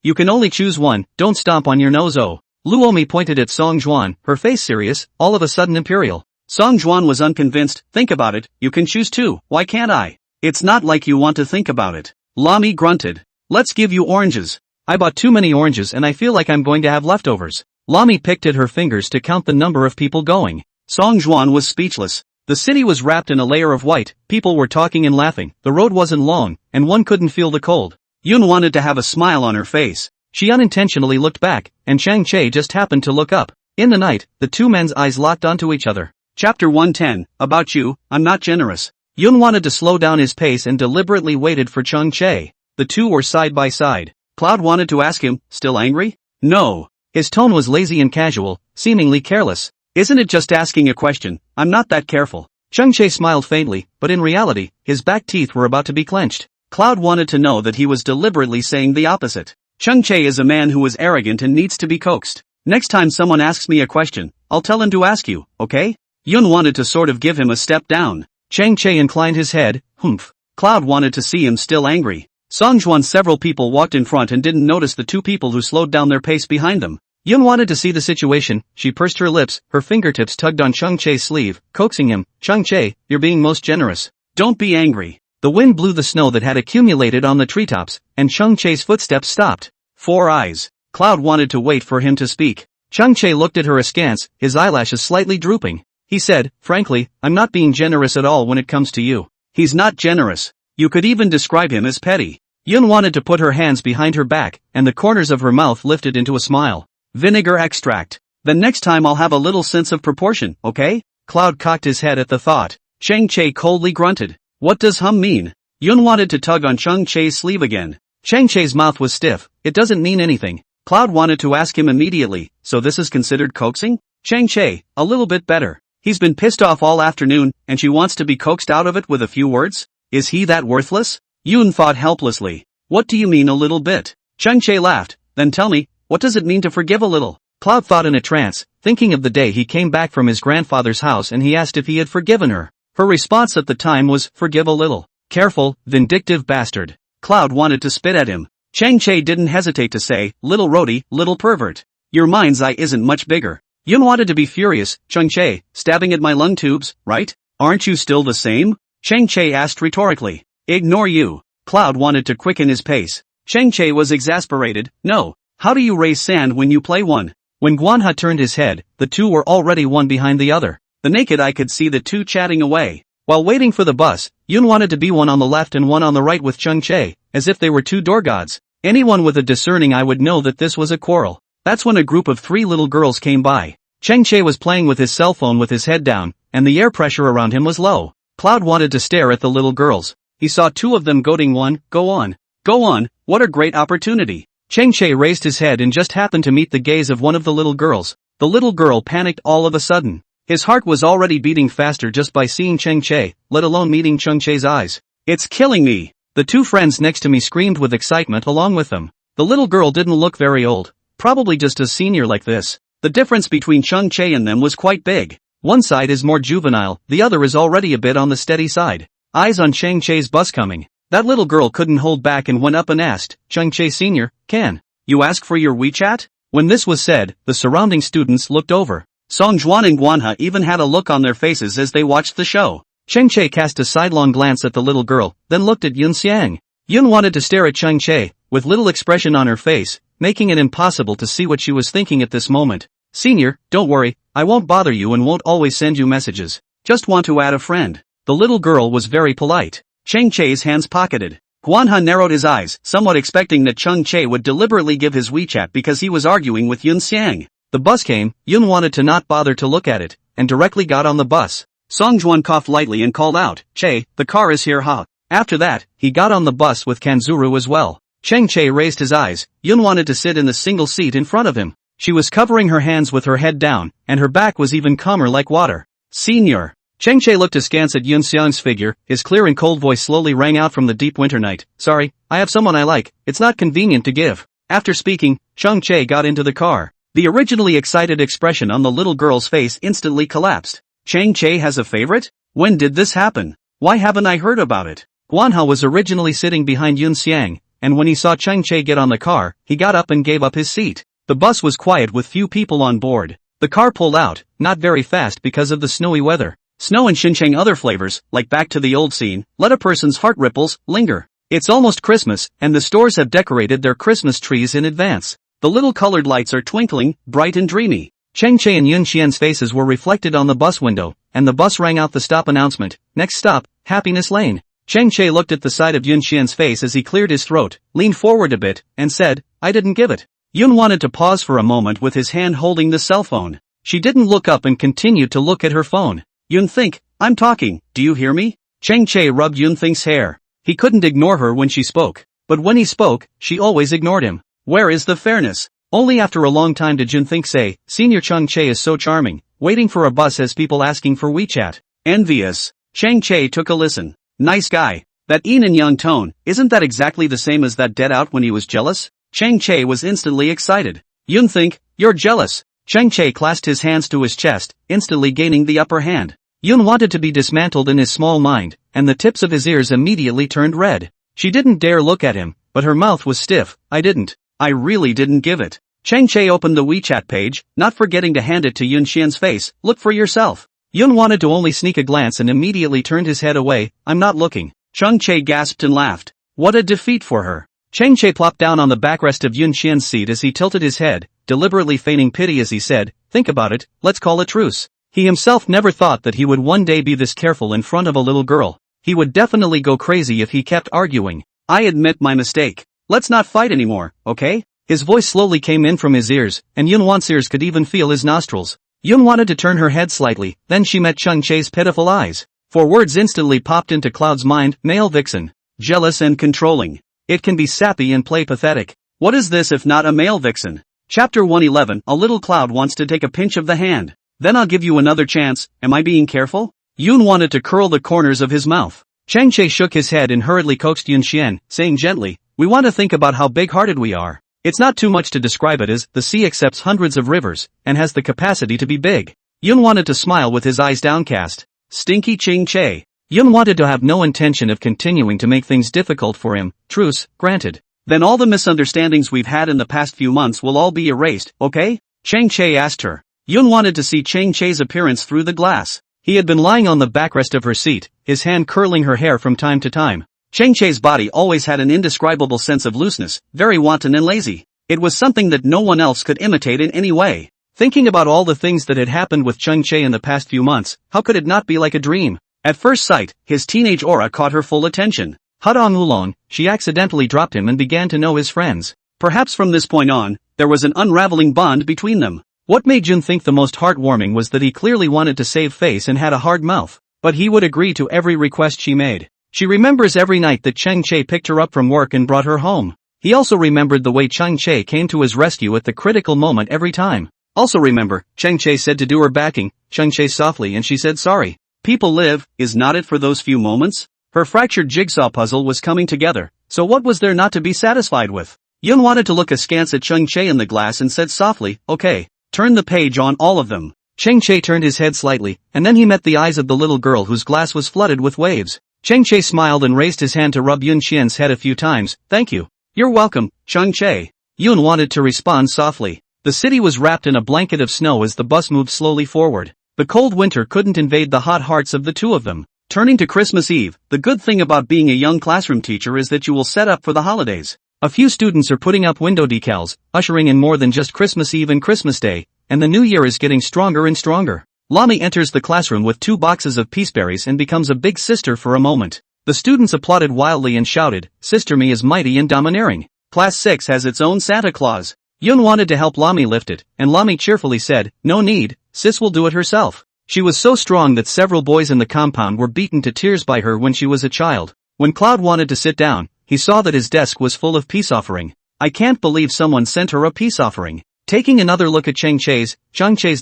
you can only choose one, don't stomp on your nose. Oh. Luomi pointed at Song Juan, her face serious, all of a sudden imperial. Song Juan was unconvinced. Think about it, you can choose 2, why can't I? It's not like you want to think about it. Lami grunted. Let's give you oranges. I bought too many oranges and I feel like I'm going to have leftovers. Lami picked at her fingers to count the number of people going. Song Juan was speechless. The city was wrapped in a layer of white, people were talking and laughing, the road wasn't long, and one couldn't feel the cold. Yun wanted to have a smile on her face. She unintentionally looked back, and Chang Che just happened to look up. In the night, the 2 men's eyes locked onto each other. Chapter 110, About You, I'm Not Generous. Yun wanted to slow down his pace and deliberately waited for Chang Che. The 2 were side by side. Cloud wanted to ask him, still angry? No. His tone was lazy and casual, seemingly careless. Isn't it just asking a question? I'm not that careful. Chang Che smiled faintly, but in reality, his back teeth were about to be clenched. Cloud wanted to know that he was deliberately saying the opposite. Chang Che is a man who is arrogant and needs to be coaxed. Next time someone asks me a question, I'll tell him to ask you, okay? Yun wanted to sort of give him a step down. Chang Che inclined his head, humph. Cloud wanted to see him still angry. Song Juan several people walked in front and didn't notice the 2 people who slowed down their pace behind them. Yun wanted to see the situation, she pursed her lips, her fingertips tugged on Chang Che's sleeve, coaxing him, Chang Che, you're being most generous. Don't be angry. The wind blew the snow that had accumulated on the treetops, and Chang Che's footsteps stopped. 4 eyes. Cloud wanted to wait for him to speak. Chang Che looked at her askance, his eyelashes slightly drooping. He said, frankly, I'm not being generous at all when it comes to you. He's not generous. You could even describe him as petty. Yun wanted to put her hands behind her back, and the corners of her mouth lifted into a smile. Vinegar extract. Then next time I'll have a little sense of proportion, okay? Cloud cocked his head at the thought. Chang Che coldly grunted. What does hum mean? Yun wanted to tug on Chang Che's sleeve again. Chang Che's mouth was stiff. It doesn't mean anything. Cloud wanted to ask him immediately, so this is considered coaxing? Chang Che, a little bit better. He's been pissed off all afternoon, and she wants to be coaxed out of it with a few words? Is he that worthless? Yun thought helplessly. What do you mean a little bit? Chang Che laughed. Then tell me, what does it mean to forgive a little? Cloud thought in a trance, thinking of the day he came back from his grandfather's house and he asked if he had forgiven her. Her response at the time was, forgive a little. Careful, vindictive bastard. Cloud wanted to spit at him. Chang Che didn't hesitate to say, little roadie, little pervert. Your mind's eye isn't much bigger. Yun wanted to be furious. Chang Che, stabbing at my lung tubes, right? Aren't you still the same? Chang Che asked rhetorically. Ignore you. Cloud wanted to quicken his pace. Chang Che was exasperated. No. How do you raise sand when you play one? When Guanha turned his head, the 2 were already one behind the other. The naked eye could see the 2 chatting away. While waiting for the bus, Yun wanted to be one on the left and one on the right with Chang Che, as if they were 2 door gods. Anyone with a discerning eye would know that this was a quarrel. That's when a group of 3 little girls came by. Chang Che was playing with his cell phone with his head down, and the air pressure around him was low. Cloud wanted to stare at the little girls. He saw 2 of them goading one, go on. Go on, what a great opportunity. Chang Che raised his head and just happened to meet the gaze of one of the little girls. The little girl panicked all of a sudden. His heart was already beating faster just by seeing Chang Che, let alone meeting Chang Che's eyes. It's killing me. The 2 friends next to me screamed with excitement along with them. The little girl didn't look very old, probably just a senior like this. The difference between Chang Che and them was quite big. One side is more juvenile, the other is already a bit on the steady side. Eyes on Chang Che's bus coming. That little girl couldn't hold back and went up and asked, Chang Che Sr., can you ask for your WeChat? When this was said, the surrounding students looked over. Song Juan and Guanha even had a look on their faces as they watched the show. Chang Che cast a sidelong glance at the little girl, then looked at Yun Xiang. Yun wanted to stare at Chang Che, with little expression on her face, making it impossible to see what she was thinking at this moment. Senior, don't worry, I won't bother you and won't always send you messages. Just want to add a friend. The little girl was very polite. Chang Che's hands pocketed. Guanha narrowed his eyes, somewhat expecting that Chang Che would deliberately give his WeChat because he was arguing with Yun Xiang. The bus came, Yun wanted to not bother to look at it, and directly got on the bus. Song Juan coughed lightly and called out, Che, the car is here ha. After that, he got on the bus with Kanzuru as well. Chang Che raised his eyes. Yun wanted to sit in the single seat in front of him. She was covering her hands with her head down, and her back was even calmer like water. Senior. Chang Che looked askance at Yun Xiang's figure, his clear and cold voice slowly rang out from the deep winter night. Sorry, I have someone I like, it's not convenient to give. After speaking, Chang Che got into the car. The originally excited expression on the little girl's face instantly collapsed. Chang Che has a favorite? When did this happen? Why haven't I heard about it? Manhwa was originally sitting behind Yun Xiang, and when he saw Chang Che get on the car, he got up and gave up his seat. The bus was quiet with few people on board. The car pulled out, not very fast because of the snowy weather. Snow and Xinjiang other flavors, like back to the old scene, let a person's heart ripples linger. It's almost Christmas, and the stores have decorated their Christmas trees in advance. The little colored lights are twinkling, bright and dreamy. Chang Che and Yun Xian's faces were reflected on the bus window, and the bus rang out the stop announcement. Next stop, Happiness Lane. Chang Che looked at the side of Yun Xian's face as he cleared his throat, leaned forward a bit, and said, I didn't give it. Yun wanted to pause for a moment with his hand holding the cell phone. She didn't look up and continued to look at her phone. Yun think, I'm talking, do you hear me? Chang Che rubbed Yun Think's hair. He couldn't ignore her when she spoke. But when he spoke, she always ignored him. Where is the fairness? Only after a long time did Yun Think say, Senior Chang Che is so charming, waiting for a bus has people asking for WeChat. Envious. Chang Che took a listen. Nice guy. That yin and yang tone, isn't that exactly the same as that dead out when he was jealous? Chang Che was instantly excited. Yun Think, you're jealous. Chang Che clasped his hands to his chest, instantly gaining the upper hand. Yun wanted to be dismantled in his small mind, and the tips of his ears immediately turned red. She didn't dare look at him, but her mouth was stiff. I really didn't give it. Chang Che opened the WeChat page, not forgetting to hand it to Yun Xian's face. Look for yourself. Yun wanted to only sneak a glance and immediately turned his head away. I'm not looking. Chang Che gasped and laughed. What a defeat for her. Chang Che plopped down on the backrest of Yun Xian's seat as he tilted his head, deliberately feigning pity as he said, think about it, let's call a truce. He himself never thought that he would one day be this careful in front of a little girl. He would definitely go crazy if he kept arguing. I admit my mistake. Let's not fight anymore, okay? His voice slowly came in from his ears, and Yun Wan's ears could even feel his nostrils. Yun wanted to turn her head slightly, then she met Chang Che's pitiful eyes. 4 words instantly popped into Cloud's mind, male vixen. Jealous and controlling. It can be sappy and play pathetic. What is this if not a male vixen? Chapter 111. A little Cloud wants to take a pinch of the hand. Then I'll give you another chance. Am I being careful? Yun wanted to curl the corners of his mouth. Chang Che shook his head and hurriedly coaxed Yun Xian, saying gently, we want to think about how big-hearted we are. It's not too much to describe it as, the sea accepts hundreds of rivers, and has the capacity to be big. Yun wanted to smile with his eyes downcast. Stinky Chang Che. Yun wanted to have no intention of continuing to make things difficult for him. Truce, granted. Then all the misunderstandings we've had in the past few months will all be erased, okay? Chang Che asked her. Yun wanted to see Chang Che's appearance through the glass. He had been lying on the backrest of her seat, his hand curling her hair from time to time. Chang Che's body always had an indescribable sense of looseness, very wanton and lazy. It was something that no one else could imitate in any way. Thinking about all the things that had happened with Chang Che in the past few months, how could it not be like a dream? At first sight, his teenage aura caught her full attention. Hudong Oolong, she accidentally dropped him and began to know his friends. Perhaps from this point on, there was an unraveling bond between them. What made Jun think the most heartwarming was that he clearly wanted to save face and had a hard mouth. But he would agree to every request she made. She remembers every night that Chang Che picked her up from work and brought her home. He also remembered the way Chang Che came to his rescue at the critical moment every time. Also remember, Chang Che said to do her backing, Chang Che softly, and she said sorry. People live, is not it for those few moments? Her fractured jigsaw puzzle was coming together, so what was there not to be satisfied with? Yun wanted to look askance at Chang Che in the glass and said softly, okay. Turn the page on all of them. Chang Che turned his head slightly, and then he met the eyes of the little girl whose glass was flooded with waves. Chang Che smiled and raised his hand to rub Yun Xian's head a few times. Thank you. You're welcome, Chang Che. Yun wanted to respond softly. The city was wrapped in a blanket of snow as the bus moved slowly forward. The cold winter couldn't invade the hot hearts of the two of them. Turning to Christmas Eve, the good thing about being a young classroom teacher is that you will set up for the holidays. A few students are putting up window decals, ushering in more than just Christmas Eve and Christmas Day, and the new year is getting stronger and stronger. Lami enters the classroom with 2 boxes of peaceberries and becomes a big sister for a moment. The students applauded wildly and shouted, Sister Me is mighty and domineering. Class 6 has its own Santa Claus. Yun wanted to help Lami lift it, and Lami cheerfully said, no need, Sis will do it herself. She was so strong that several boys in the compound were beaten to tears by her when she was a child. When Cloud wanted to sit down, he saw that his desk was full of peace offering. I can't believe someone sent her a peace offering. Taking another look at Chang Che's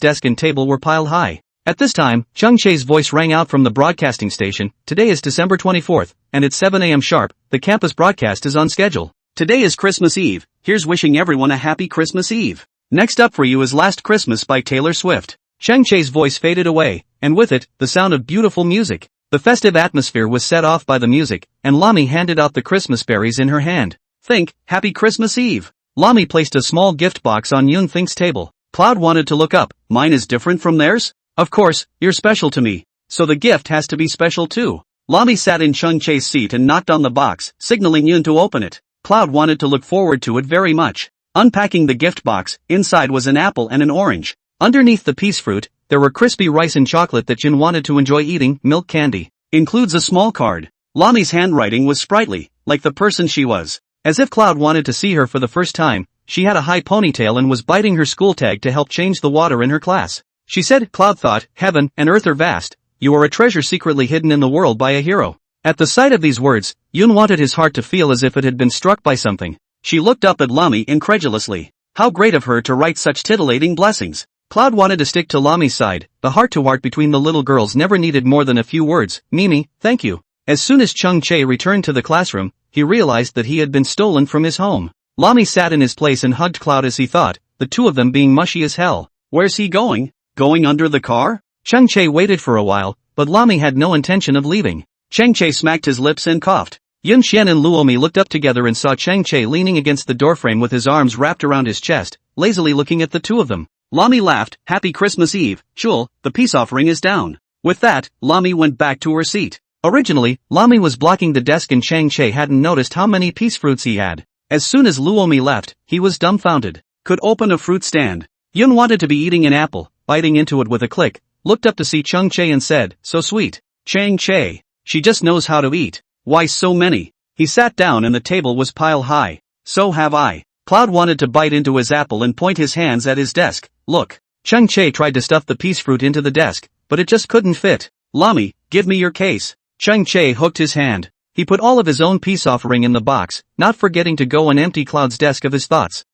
desk and table were piled high. At this time, Chang Che's voice rang out from the broadcasting station. Today is December 24th, and it's 7 a.m. sharp, the campus broadcast is on schedule. Today is Christmas Eve, here's wishing everyone a happy Christmas Eve. Next up for you is Last Christmas by Taylor Swift. Chang Che's voice faded away, and with it, the sound of beautiful music. The festive atmosphere was set off by the music, and Lami handed out the Christmas berries in her hand. Think, Happy Christmas Eve. Lami placed a small gift box on Yoon Think's table. Cloud wanted to look up. Mine is different from theirs? Of course, you're special to me. So the gift has to be special too. Lami sat in Chang Che's seat and knocked on the box, signaling Yoon to open it. Cloud wanted to look forward to it very much. Unpacking the gift box, inside was an apple and an orange. Underneath the peace fruit, there were crispy rice and chocolate that Yoon wanted to enjoy eating. Milk candy. Includes a small card. Lami's handwriting was sprightly, like the person she was. As if Cloud wanted to see her for the first time, she had a high ponytail and was biting her school tag to help change the water in her class. She said, Cloud thought, heaven and earth are vast. You are a treasure secretly hidden in the world by a hero. At the sight of these words, Yoon wanted his heart to feel as if it had been struck by something. She looked up at Lami incredulously. How great of her to write such titillating blessings. Cloud wanted to stick to Lami's side. The heart-to-heart between the little girls never needed more than a few words. Mimi, thank you. As soon as Chang Che returned to the classroom, he realized that he had been stolen from his home. Lami sat in his place and hugged Cloud as he thought, the two of them being mushy as hell. Where's he going? Going under the car? Chang Che waited for a while, but Lami had no intention of leaving. Chang Che smacked his lips and coughed. Yun Xian and Luomi looked up together and saw Chang Che leaning against the doorframe with his arms wrapped around his chest, lazily looking at the two of them. Lami laughed, Happy Christmas Eve, Chul, the peace offering is down. With that, Lami went back to her seat. Originally, Lami was blocking the desk and Chang Che hadn't noticed how many peace fruits he had. As soon as Luomi left, he was dumbfounded. Could open a fruit stand. Yun wanted to be eating an apple, biting into it with a click, looked up to see Chang Che and said, so sweet. Chang Che. She just knows how to eat. Why so many? He sat down and the table was pile high. So have I. Cloud wanted to bite into his apple and point his hands at his desk. Look. Chang Che tried to stuff the peace fruit into the desk, but it just couldn't fit. Lami, give me your case. Chang Che hooked his hand. He put all of his own peace offering in the box, not forgetting to go and empty Cloud's desk of his thoughts.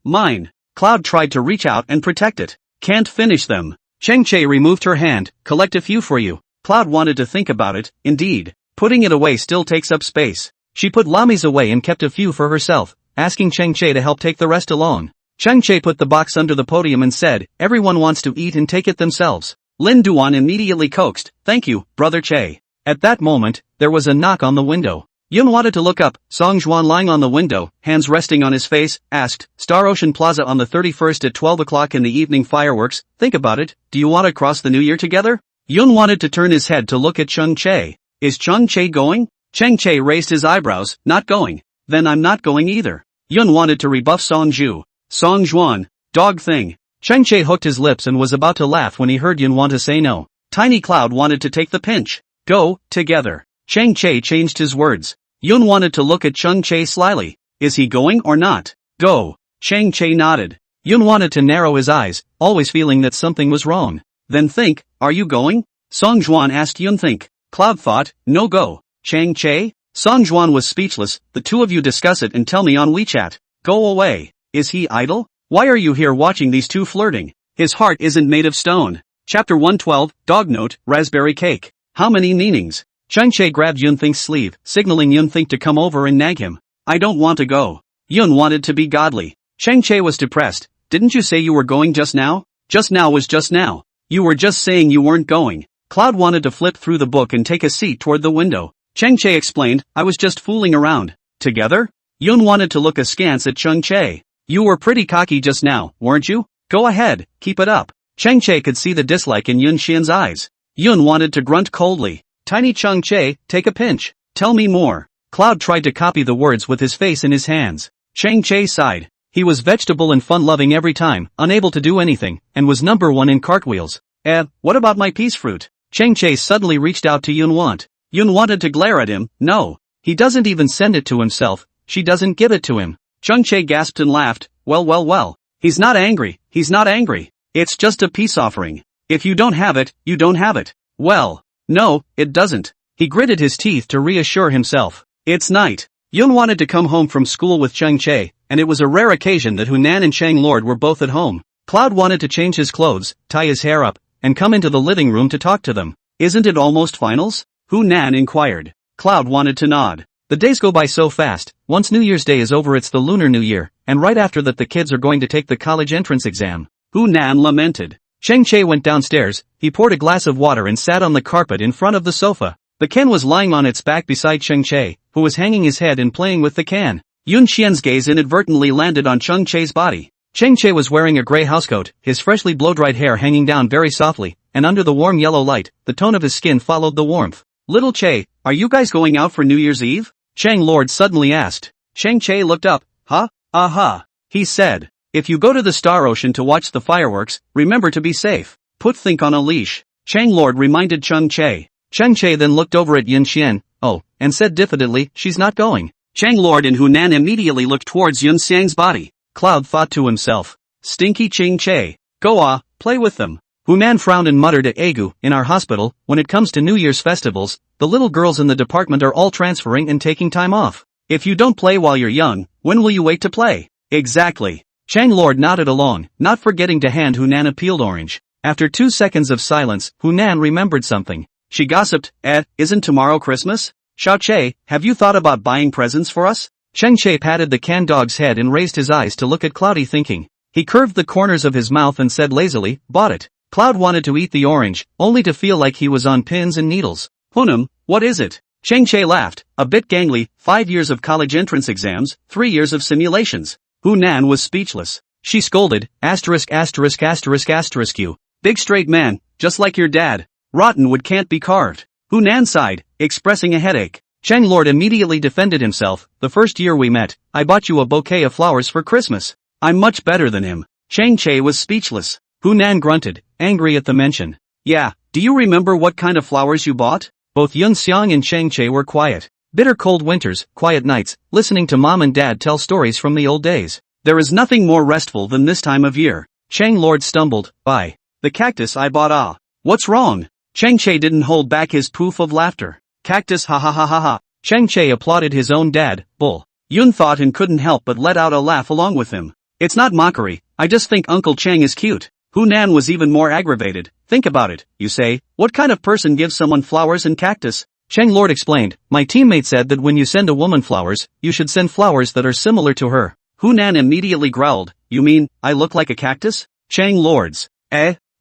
Mine. Cloud tried to reach out and protect it. Can't finish them. Chang Che removed her hand. Collect a few for you. Cloud wanted to think about it. Indeed. Putting it away still takes up space. She put Lami's away and kept a few for herself, asking Chang Che to help take the rest along. Chang Che put the box under the podium and said, everyone wants to eat and take it themselves. Lin Duan immediately coaxed, thank you, Brother Che. At that moment, there was a knock on the window. Yun wanted to look up. Song Juan lying on the window, hands resting on his face, asked, Star Ocean Plaza on the 31st at 12 o'clock in the evening fireworks, think about it, do you want to cross the new year together? Yun wanted to turn his head to look at Chang Che. Is Chang Che going? Chang Che raised his eyebrows, not going. Then I'm not going either. Yun wanted to rebuff Song Ju. Song Juan, dog thing. Chang Che hooked his lips and was about to laugh when he heard Yun want to say no. Tiny Cloud wanted to take the pinch. Go, together. Chang Che changed his words. Yun wanted to look at Chang Che slyly. Is he going or not? Go. Chang Che nodded. Yun wanted to narrow his eyes, always feeling that something was wrong. Then think, are you going? Song Juan asked Yun think. Cloud thought, no go. Chang Che? Song Juan was speechless, the two of you discuss it and tell me on WeChat. Go away. Is he idle? Why are you here watching these two flirting? His heart isn't made of stone. Chapter 112, Dog Note, Raspberry Cake. How many meanings? Chang Che grabbed Yun Think's sleeve, signaling Yun Think to come over and nag him. I don't want to go. Yun wanted to be godly. Chang Che was depressed. Didn't you say you were going just now? Just now was just now. You were just saying you weren't going. Cloud wanted to flip through the book and take a seat toward the window. Chang Che explained, I was just fooling around. Together? Yun wanted to look askance at Chang Che. You were pretty cocky just now, weren't you? Go ahead, keep it up. Chang Che could see the dislike in Yun Xian's eyes. Yun wanted to grunt coldly. Tiny Chang Che, take a pinch. Tell me more. Cloud tried to copy the words with his face in his hands. Chang Che sighed. He was vegetable and fun-loving every time, unable to do anything, and was number one in cartwheels. What about my peace fruit? Chang Che suddenly reached out to Yun Want. Yun wanted to glare at him. No. He doesn't even send it to himself. She doesn't give it to him. Chang Che gasped and laughed. Well. He's not angry. He's not angry. It's just a peace offering. If you don't have it, you don't have it. Well, no, it doesn't. He gritted his teeth to reassure himself. It's night. Yun wanted to come home from school with Chang Che, and it was a rare occasion that Hunan and Chang Lord were both at home. Cloud wanted to change his clothes, tie his hair up, and come into the living room to talk to them. Isn't it almost finals? Hunan inquired. Cloud wanted to nod. The days go by so fast. Once New Year's Day is over it's the Lunar New Year, and right after that the kids are going to take the college entrance exam. Hunan lamented. Cheng Che went downstairs, he poured a glass of water and sat on the carpet in front of the sofa. The can was lying on its back beside Cheng Che, who was hanging his head and playing with the can. Yun Xian's gaze inadvertently landed on Cheng Che's body. Cheng Che was wearing a gray housecoat, his freshly blow-dried hair hanging down very softly, and under the warm yellow light, the tone of his skin followed the warmth. Little Che, are you guys going out for New Year's Eve? Cheng Lord suddenly asked. Cheng Che looked up. Huh? Aha. He said. If you go to the Star Ocean to watch the fireworks, remember to be safe. Put Think on a leash. Cheng Lord reminded Cheng Che. Cheng Che then looked over at Yun Xian, and said diffidently, she's not going. Cheng Lord and Hunan immediately looked towards Yun Xiang's body. Cloud thought to himself. Stinky Cheng Che. Go play with them. Hunan frowned and muttered at Agu, in our hospital, when it comes to New Year's festivals, the little girls in the department are all transferring and taking time off. If you don't play while you're young, when will you wait to play? Exactly. Cheng Lord nodded along, not forgetting to hand Hunan a peeled orange. After 2 seconds of silence, Hunan remembered something. She gossiped, isn't tomorrow Christmas? Xiao Che, have you thought about buying presents for us? Cheng Che patted the can dog's head and raised his eyes to look at Cloudy thinking. He curved the corners of his mouth and said lazily, bought it. Cloud wanted to eat the orange, only to feel like he was on pins and needles. Hunam, what is it? Cheng Che laughed, a bit gangly, 5 years of college entrance exams, 3 years of simulations. Hunan was speechless. She scolded, you. Big straight man, just like your dad. Rotten wood can't be carved. Hunan sighed, expressing a headache. Cheng Lord immediately defended himself. The first year we met, I bought you a bouquet of flowers for Christmas. I'm much better than him. Cheng Che was speechless. Hunan grunted, angry at the mention. Yeah, do you remember what kind of flowers you bought? Both Yun Xiang and Cheng Che were quiet. Bitter cold winters, quiet nights, listening to mom and dad tell stories from the old days. There is nothing more restful than this time of year. Cheng Lord stumbled, the cactus I bought. What's wrong? Cheng Che didn't hold back his poof of laughter. Cactus ha ha ha ha ha. Cheng Che applauded his own dad, Bull. Yun thought and couldn't help but let out a laugh along with him. It's not mockery, I just think Uncle Cheng is cute. Hunan was even more aggravated. Think about it, you say, what kind of person gives someone flowers and cactus? Cheng Lord explained, my teammate said that when you send a woman flowers, you should send flowers that are similar to her. Hunan immediately growled, you mean, I look like a cactus? Cheng Lord's.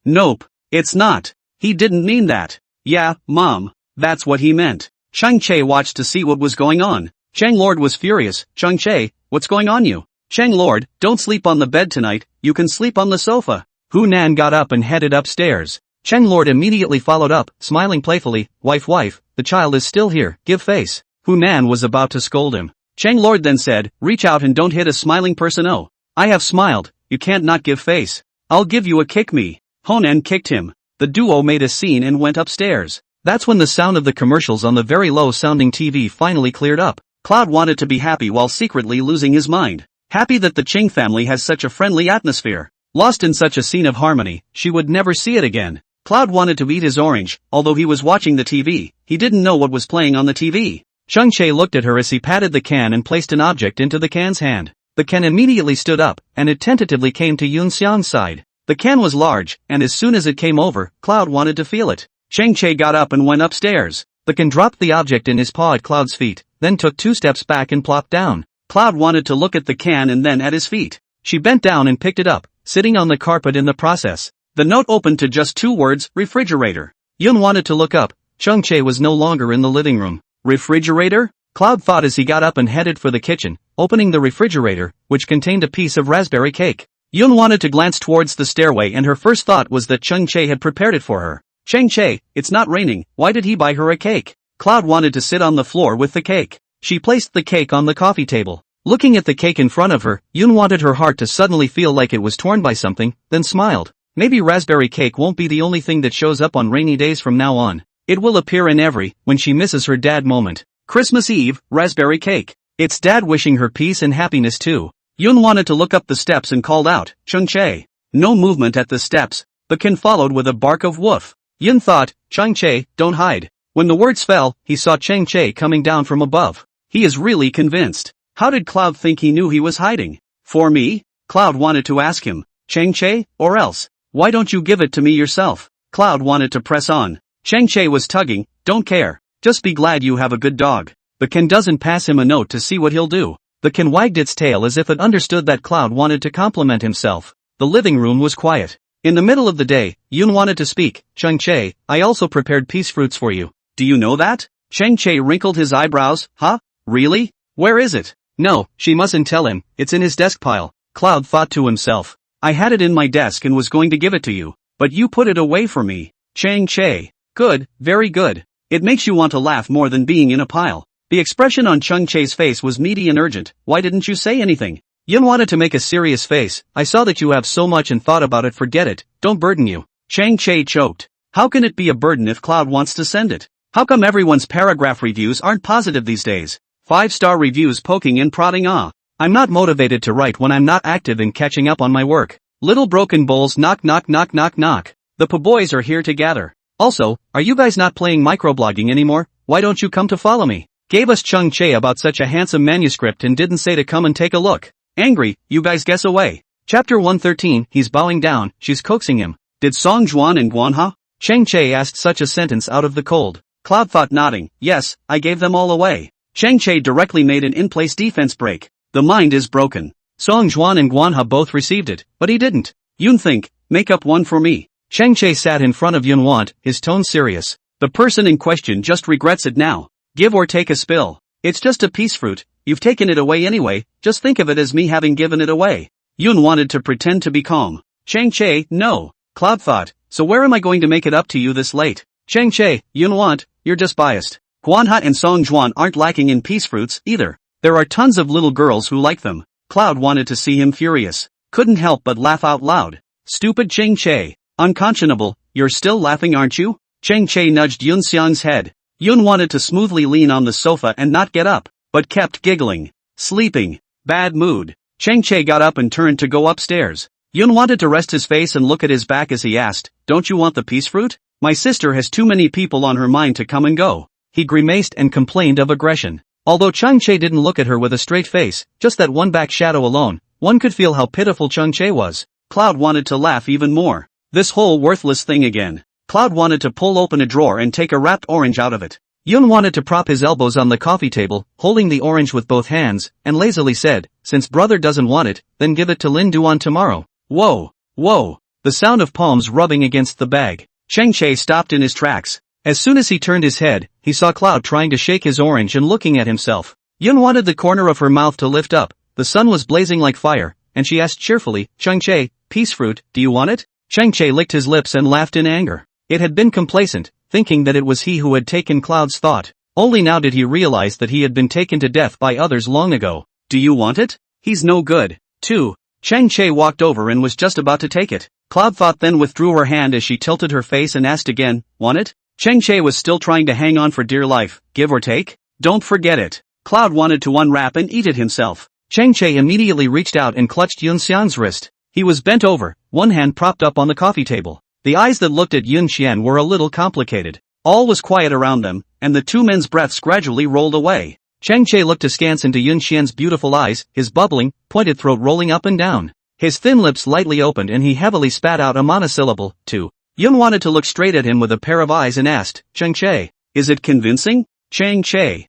Nope, it's not. He didn't mean that. Yeah, Mom, that's what he meant. Cheng Che watched to see what was going on. Cheng Lord was furious. Cheng Che, what's going on you? Cheng Lord, don't sleep on the bed tonight, you can sleep on the sofa. Hunan got up and headed upstairs. Cheng Lord immediately followed up, smiling playfully, wife, the child is still here, give face. Hunan was about to scold him. Cheng Lord then said, reach out and don't hit a smiling person. Oh, I have smiled, you can't not give face. I'll give you a kick me. Hunan kicked him. The duo made a scene and went upstairs. That's when the sound of the commercials on the very low-sounding TV finally cleared up. Cloud wanted to be happy while secretly losing his mind. Happy that the Ching family has such a friendly atmosphere. Lost in such a scene of harmony, she would never see it again. Cloud wanted to eat his orange, although he was watching the TV, he didn't know what was playing on the TV. Cheng Che looked at her as he patted the can and placed an object into the can's hand. The can immediately stood up, and it tentatively came to Yun Xiang's side. The can was large, and as soon as it came over, Cloud wanted to feel it. Cheng Che got up and went upstairs. The can dropped the object in his paw at Cloud's feet, then took 2 steps back and plopped down. Cloud wanted to look at the can and then at his feet. She bent down and picked it up, sitting on the carpet in the process. The note opened to just 2 words, refrigerator. Yun wanted to look up. Cheng Che was no longer in the living room. Refrigerator? Cloud thought as he got up and headed for the kitchen, opening the refrigerator, which contained a piece of raspberry cake. Yun wanted to glance towards the stairway and her first thought was that Cheng Che had prepared it for her. Cheng Che, it's not raining, why did he buy her a cake? Cloud wanted to sit on the floor with the cake. She placed the cake on the coffee table. Looking at the cake in front of her, Yun wanted her heart to suddenly feel like it was torn by something, then smiled. Maybe raspberry cake won't be the only thing that shows up on rainy days from now on. It will appear in every, when she misses her dad moment. Christmas Eve, raspberry cake. It's dad wishing her peace and happiness too. Yun wanted to look up the steps and called out, Cheng Che. No movement at the steps. The can followed with a bark of woof. Yun thought, Cheng Che, don't hide. When the words fell, he saw Cheng Che coming down from above. He is really convinced. How did Cloud think he knew he was hiding? For me? Cloud wanted to ask him. Cheng Che, or else? Why don't you give it to me yourself? Cloud wanted to press on. Cheng Che was tugging, don't care. Just be glad you have a good dog. The Ken doesn't pass him a note to see what he'll do. The can wagged its tail as if it understood that Cloud wanted to compliment himself. The living room was quiet. In the middle of the day, Yun wanted to speak. Chang-che, I also prepared peace fruits for you. Do you know that? Chang-che wrinkled his eyebrows. Huh? Really? Where is it? No, she mustn't tell him, it's in his desk pile. Cloud thought to himself. I had it in my desk and was going to give it to you, but you put it away for me. Chang-che. Good, very good. It makes you want to laugh more than being in a pile. The expression on Chang-che's face was meaty and urgent. Why didn't you say anything? Yun wanted to make a serious face. I saw that you have so much and thought about it. Forget it, don't burden you. Chang-che choked. How can it be a burden if Cloud wants to send it? How come everyone's paragraph reviews aren't positive these days? 5-star reviews poking and prodding. I'm not motivated to write when I'm not active in catching up on my work. Little broken bowls. Knock knock knock knock knock. The boys are here to gather. Also, are you guys not playing microblogging anymore? Why don't you come to follow me? Gave us Chang-che about such a handsome manuscript and didn't say to come and take a look. Angry, you guys guess away. Chapter 113, he's bowing down, she's coaxing him. Did Song Juan and Guanha? Chang-che asked such a sentence out of the cold. Cloud thought, nodding. Yes, I gave them all away. Chang-che directly made an in-place defense break. The mind is broken. Song Juan and Guanha both received it, but he didn't. Yun think, make up one for me. Chang-che sat in front of Yun Want, his tone serious. The person in question just regrets it now. Give or take a spill. It's just a peace fruit, you've taken it away anyway, just think of it as me having given it away. Yun wanted to pretend to be calm. Chang-che, no. Cloud thought, so where am I going to make it up to you this late? Chang-che, Yun Want, you're just biased. Guanha and Song Juan aren't lacking in peace fruits, either. There are tons of little girls who like them. Cloud wanted to see him furious. Couldn't help but laugh out loud. Stupid Chang-che. Unconscionable, you're still laughing aren't you? Chang-che nudged Yun Xiang's head. Yun wanted to smoothly lean on the sofa and not get up, but kept giggling. Sleeping. Bad mood. Chang-che got up and turned to go upstairs. Yun wanted to rest his face and look at his back as he asked, don't you want the peace fruit? My sister has too many people on her mind to come and go. He grimaced and complained of aggression. Although Chang-che didn't look at her with a straight face, just that one back shadow alone, one could feel how pitiful Chang-che was. Cloud wanted to laugh even more. This whole worthless thing again. Cloud wanted to pull open a drawer and take a wrapped orange out of it. Yun wanted to prop his elbows on the coffee table, holding the orange with both hands, and lazily said, since brother doesn't want it, then give it to Lin Duan tomorrow. Whoa, whoa. The sound of palms rubbing against the bag. Chang-che stopped in his tracks. As soon as he turned his head, he saw Cloud trying to shake his orange and looking at himself. Yun wanted the corner of her mouth to lift up. The sun was blazing like fire, and she asked cheerfully, Chang-che, peace fruit, do you want it? Chang-che licked his lips and laughed in anger. It had been complacent, thinking that it was he who had taken Cloud's thought. Only now did he realize that he had been taken to death by others long ago. Do you want it? He's no good. 2. Chang-che walked over and was just about to take it. Cloud thought, then withdrew her hand as she tilted her face and asked again, want it? Chang-che was still trying to hang on for dear life. Give or take? Don't forget it. Cloud wanted to unwrap and eat it himself. Chang-che immediately reached out and clutched Yun Xiang's wrist. He was bent over, one hand propped up on the coffee table. The eyes that looked at Yun Xian were a little complicated. All was quiet around them, and the two men's breaths gradually rolled away. Chang-che looked askance into Yun Xian's beautiful eyes, his bubbling, pointed throat rolling up and down. His thin lips lightly opened and he heavily spat out a monosyllable, 2. Yun wanted to look straight at him with a pair of eyes and asked, Chang-che, is it convincing? Chang-che.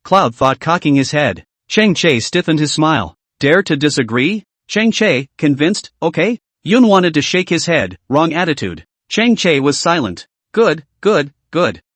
Cloud thought, cocking his head. Chang-che stiffened his smile. Dare to disagree? Chang-che, convinced, okay? Yun wanted to shake his head, wrong attitude. Chang-che was silent. Good.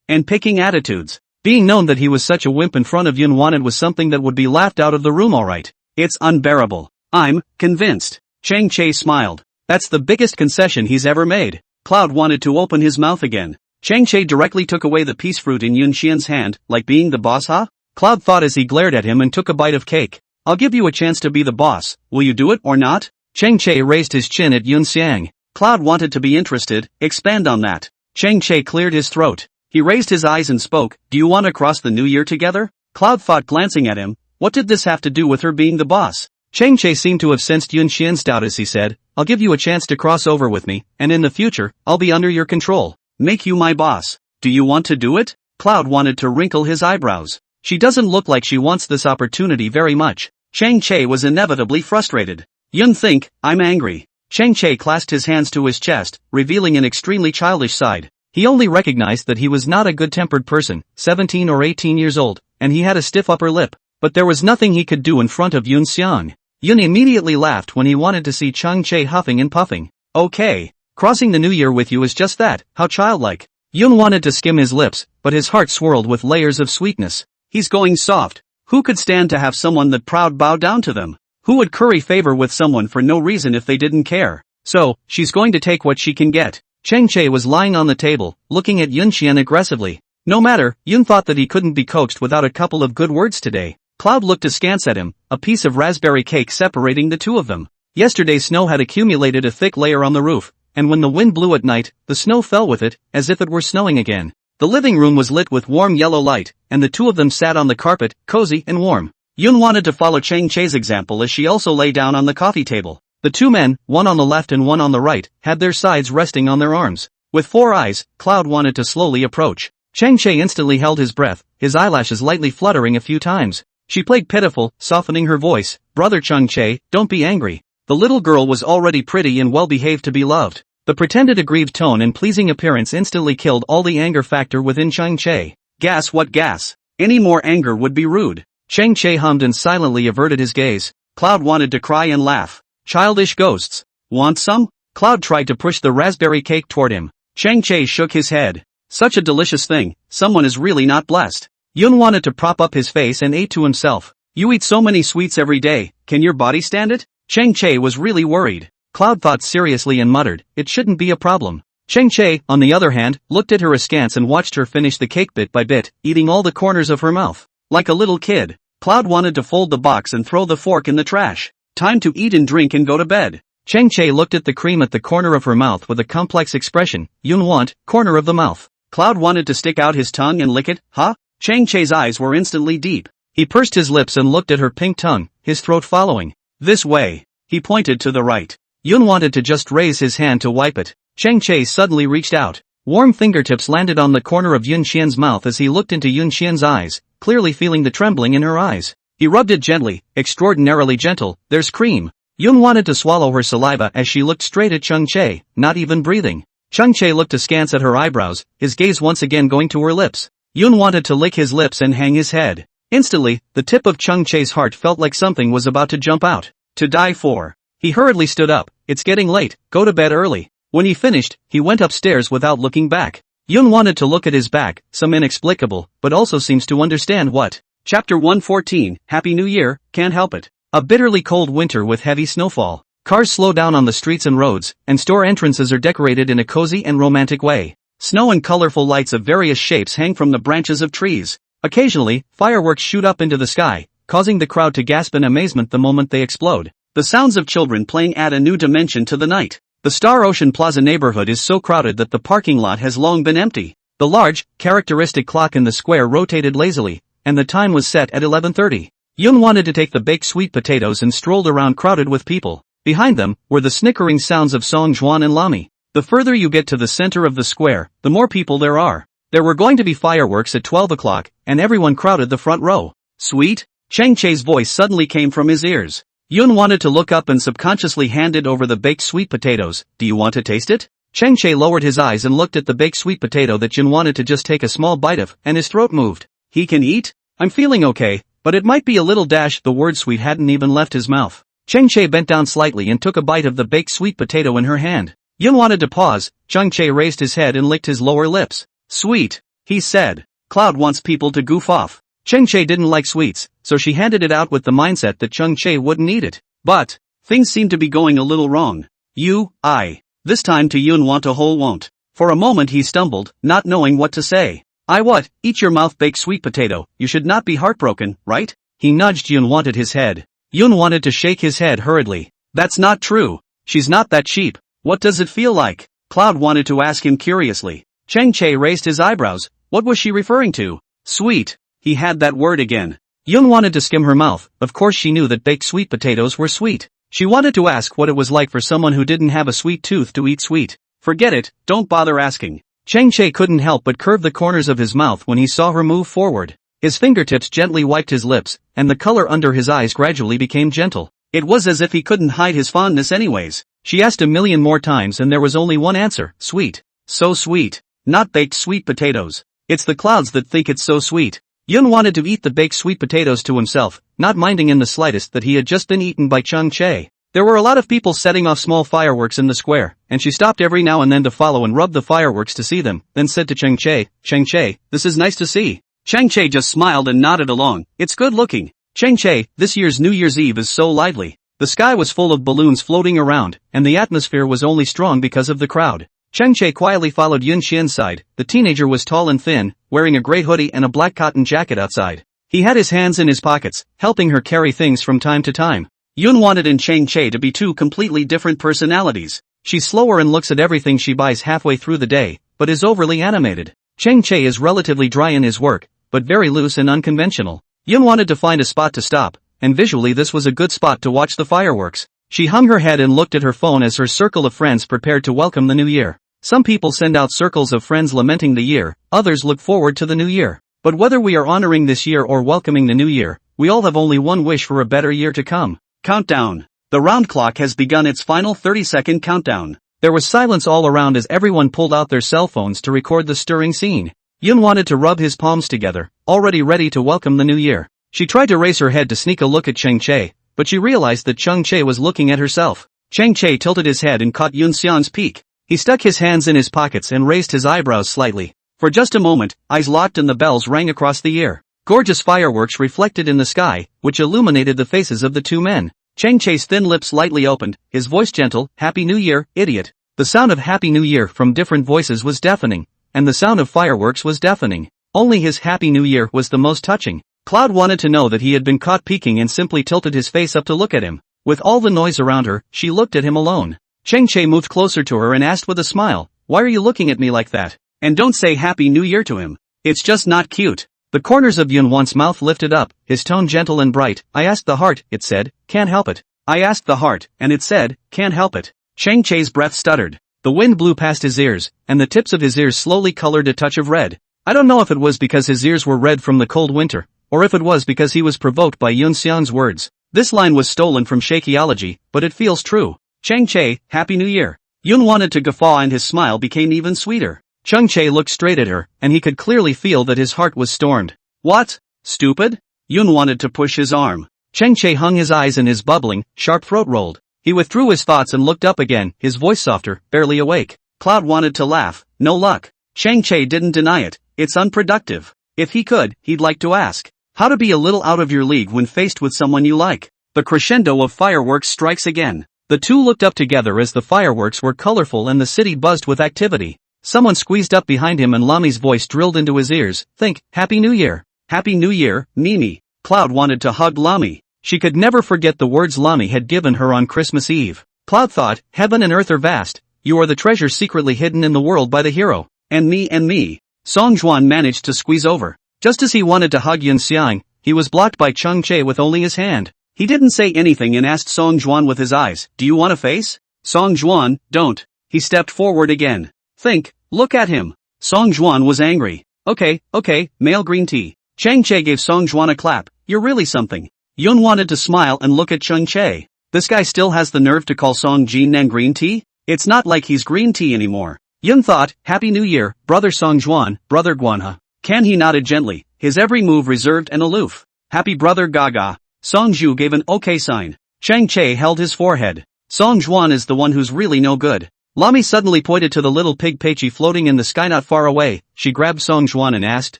And picking attitudes. Being known that he was such a wimp in front of Yun wanted was something that would be laughed out of the room alright. It's unbearable. I'm convinced. Chang-che smiled. That's the biggest concession he's ever made. Cloud wanted to open his mouth again. Chang-che directly took away the peace fruit in Yun Xian's hand, like being the boss, huh? Cloud thought as he glared at him and took a bite of cake. I'll give you a chance to be the boss, will you do it or not? Chang-che raised his chin at Yun Xiang. Cloud wanted to be interested, expand on that. Chang-che cleared his throat. He raised his eyes and spoke, do you want to cross the new year together? Cloud thought, glancing at him, what did this have to do with her being the boss? Chang-che seemed to have sensed Yun Xian's doubt as he said, I'll give you a chance to cross over with me, and in the future, I'll be under your control. Make you my boss. Do you want to do it? Cloud wanted to wrinkle his eyebrows. She doesn't look like she wants this opportunity very much. Chang-che was inevitably frustrated. Yun think, I'm angry. Chang-che clasped his hands to his chest, revealing an extremely childish side. He only recognized that he was not a good-tempered person, 17 or 18 years old, and he had a stiff upper lip. but there was nothing he could do in front of Yoon Seong. Yoon immediately laughed when he wanted to see Chung Chae huffing and puffing. Okay. Crossing the new year with you is just that, how childlike. Yoon wanted to skim his lips, but his heart swirled with layers of sweetness. He's going soft. Who could stand to have someone that proud bow down to them? Who would curry favor with someone for no reason if they didn't care? So, she's going to take what she can get. Chang Chae was lying on the table, looking at Yoon Xian aggressively. No matter, Yoon thought that he couldn't be coaxed without a couple of good words today. Cloud looked askance at him, a piece of raspberry cake separating the two of them. Yesterday's snow had accumulated a thick layer on the roof, and when the wind blew at night, the snow fell with it, as if it were snowing again. The living room was lit with warm yellow light, and the two of them sat on the carpet, cozy and warm. Yoon wanted to follow Chang Chae's example as she also lay down on the coffee table. The two men, one on the left and one on the right, had their sides resting on their arms. With 4 eyes, Cloud wanted to slowly approach. Chang Chae instantly held his breath, his eyelashes lightly fluttering a few times. She played pitiful, softening her voice. Brother Chung Chae, don't be angry. The little girl was already pretty and well-behaved to be loved. The pretended aggrieved tone and pleasing appearance instantly killed all the anger factor within Chang Chae. Gas what gas? Any more anger would be rude. Chang Chae hummed and silently averted his gaze. Cloud wanted to cry and laugh. Childish ghosts. Want some? Cloud tried to push the raspberry cake toward him. Chang Chae shook his head. Such a delicious thing, someone is really not blessed. Yoon wanted to prop up his face and ate to himself. You eat so many sweets every day, can your body stand it? Chang Chae was really worried. Cloud thought seriously and muttered, it shouldn't be a problem. Chang Chae, on the other hand, looked at her askance and watched her finish the cake bit by bit, eating all the corners of her mouth. Like a little kid, Cloud wanted to fold the box and throw the fork in the trash. Time to eat and drink and go to bed. Chang Chae looked at the cream at the corner of her mouth with a complex expression. Yoon want, corner of the mouth. Cloud wanted to stick out his tongue and lick it, huh? Chang Chae's eyes were instantly deep. He pursed his lips and looked at her pink tongue, his throat following. This way. He pointed to the right. Yoon wanted to just raise his hand to wipe it. Chang Chae suddenly reached out. Warm fingertips landed on the corner of Yoon Xian's mouth as he looked into Yoon Xian's eyes, clearly feeling the trembling in her eyes. He rubbed it gently, extraordinarily gentle. There's cream. Yoon wanted to swallow her saliva as she looked straight at Chung Chae, not even breathing. Chung Chae looked askance at her eyebrows, his gaze once again going to her lips. Yoon wanted to lick his lips and hang his head. Instantly, the tip of Chung Chae's heart felt like something was about to jump out. To die for. He hurriedly stood up. It's getting late, go to bed early. When he finished, he went upstairs without looking back. Yoon wanted to look at his back, some inexplicable, but also seems to understand what. Chapter 114, Happy New Year, can't help it. A bitterly cold winter with heavy snowfall. Cars slow down on the streets and roads, and store entrances are decorated in a cozy and romantic way. Snow and colorful lights of various shapes hang from the branches of trees. Occasionally, fireworks shoot up into the sky, causing the crowd to gasp in amazement the moment they explode. The sounds of children playing add a new dimension to the night. The Star Ocean Plaza neighborhood is so crowded that the parking lot has long been empty. The large, characteristic clock in the square rotated lazily, and the time was set at 11:30. Yoon wanted to take the baked sweet potatoes and strolled around crowded with people. Behind them were the snickering sounds of Song Juan and Lamy. The further you get to the center of the square, the more people there are. There were going to be fireworks at 12 o'clock, and everyone crowded the front row. Sweet? Chang Chae's voice suddenly came from his ears. Yoon wanted to look up and subconsciously handed over the baked sweet potatoes. Do you want to taste it? Chang Chae lowered his eyes and looked at the baked sweet potato that Yoon wanted to just take a small bite of, and his throat moved. He can eat? I'm feeling okay, but it might be a little dash. The word sweet hadn't even left his mouth. Chang Chae bent down slightly and took a bite of the baked sweet potato in her hand. Yoon wanted to pause. Chang Chae raised his head and licked his lower lips. Sweet, he said. Cloud wants people to goof off. Chang Chae didn't like sweets, so she handed it out with the mindset that Chang Chae wouldn't eat it. But things seemed to be going a little wrong. This time to Yoon want a whole won't. For a moment he stumbled, not knowing what to say. What? Eat your mouth baked sweet potato, you should not be heartbroken, right? He nudged Yoon wanted his head. Yoon wanted to shake his head hurriedly. That's not true. She's not that cheap. What does it feel like? Cloud wanted to ask him curiously. Chang Chae raised his eyebrows. What was she referring to? Sweet. He had that word again. Yoon wanted to skim her mouth. Of course she knew that baked sweet potatoes were sweet. She wanted to ask what it was like for someone who didn't have a sweet tooth to eat sweet. Forget it, don't bother asking. Chang Chae couldn't help but curve the corners of his mouth when he saw her move forward. His fingertips gently wiped his lips, and the color under his eyes gradually became gentle. It was as if he couldn't hide his fondness anyways. She asked a million more times and there was only one answer. Sweet. So sweet. Not baked sweet potatoes. It's the clouds that think it's so sweet. Yun wanted to eat the baked sweet potatoes to himself, not minding in the slightest that he had just been eaten by Chung Chae. There were a lot of people setting off small fireworks in the square, and she stopped every now and then to follow and rub the fireworks to see them, then said to Chung Chae, this is nice to see. Chung Chae just smiled and nodded along, it's good looking. Chung Chae, this year's New Year's Eve is so lively. The sky was full of balloons floating around, and the atmosphere was only strong because of the crowd. Chung Chae quietly followed Yun Xian's side. The teenager was tall and thin, wearing a gray hoodie and a black cotton jacket outside. He had his hands in his pockets, helping her carry things from time to time. Yun wanted in Chung Chae to be two completely different personalities. She's slower and looks at everything she buys halfway through the day, but is overly animated. Chung Chae is relatively dry in his work, but very loose and unconventional. Yun wanted to find a spot to stop, and visually this was a good spot to watch the fireworks. She hung her head and looked at her phone as her circle of friends prepared to welcome the new year. Some people send out circles of friends lamenting the year, others look forward to the new year. But whether we are honoring this year or welcoming the new year, we all have only one wish for a better year to come. Countdown. The round clock has begun its final 30-second countdown. There was silence all around as everyone pulled out their cell phones to record the stirring scene. Yun wanted to rub his palms together, already ready to welcome the new year. She tried to raise her head to sneak a look at Chung Chae, but she realized that Chung Chae was looking at herself. Chung Chae tilted his head and caught Yun Xian's peek. He stuck his hands in his pockets and raised his eyebrows slightly. For just a moment, eyes locked and the bells rang across the air. Gorgeous fireworks reflected in the sky, which illuminated the faces of the two men. Chung Chae's thin lips lightly opened, his voice gentle, Happy New Year, idiot. The sound of Happy New Year from different voices was deafening, and the sound of fireworks was deafening. Only his Happy New Year was the most touching. Cloud wanted to know that he had been caught peeking and simply tilted his face up to look at him. With all the noise around her, she looked at him alone. Chung Chae moved closer to her and asked with a smile, why are you looking at me like that? And don't say Happy New Year to him. It's just not cute. The corners of Yun Wan's mouth lifted up, his tone gentle and bright. I asked the heart, it said, can't help it. I asked the heart, and it said, can't help it. Chung Chae's breath stuttered. The wind blew past his ears, and the tips of his ears slowly colored a touch of red. I don't know if it was because his ears were red from the cold winter, or if it was because he was provoked by Yun Xian's words. This line was stolen from Shakeology, but it feels true. Chung Chae, Happy New Year. Yun wanted to guffaw and his smile became even sweeter. Chung Chae looked straight at her, and he could clearly feel that his heart was stormed. What? Stupid? Yun wanted to push his arm. Chung Chae hung his eyes and his bubbling, sharp throat rolled. He withdrew his thoughts and looked up again, his voice softer, barely awake. Cloud wanted to laugh. No luck. Chung Chae didn't deny it. It's unproductive. If he could, he'd like to ask. How to be a little out of your league when faced with someone you like. The crescendo of fireworks strikes again. The two looked up together as the fireworks were colorful and the city buzzed with activity. Someone squeezed up behind him and Lami's voice drilled into his ears. Think, Happy New Year. Happy New Year, Mimi. Cloud wanted to hug Lami. She could never forget the words Lami had given her on Christmas Eve. Cloud thought, heaven and earth are vast. You are the treasure secretly hidden in the world by the hero. And me. Song Juan managed to squeeze over. Just as he wanted to hug Yun Xiang, he was blocked by Chung Chae with only his hand. He didn't say anything and asked Song Juan with his eyes, do you want a face? Song Juan, don't. He stepped forward again. Think, look at him. Song Juan was angry. Okay, male green tea. Chung Chae gave Song Juan a clap. You're really something. Yun wanted to smile and look at Chung Chae. This guy still has the nerve to call Song Jinan green tea? It's not like he's green tea anymore. Yun thought, Happy New Year, brother Song Juan, brother Guanha. Can he nodded gently, his every move reserved and aloof. Happy brother Gaga. Song Ju gave an okay sign. Chung Chae held his forehead. Song Juan is the one who's really no good. Lami suddenly pointed to the little pig Peichi floating in the sky not far away. She grabbed Song Juan and asked,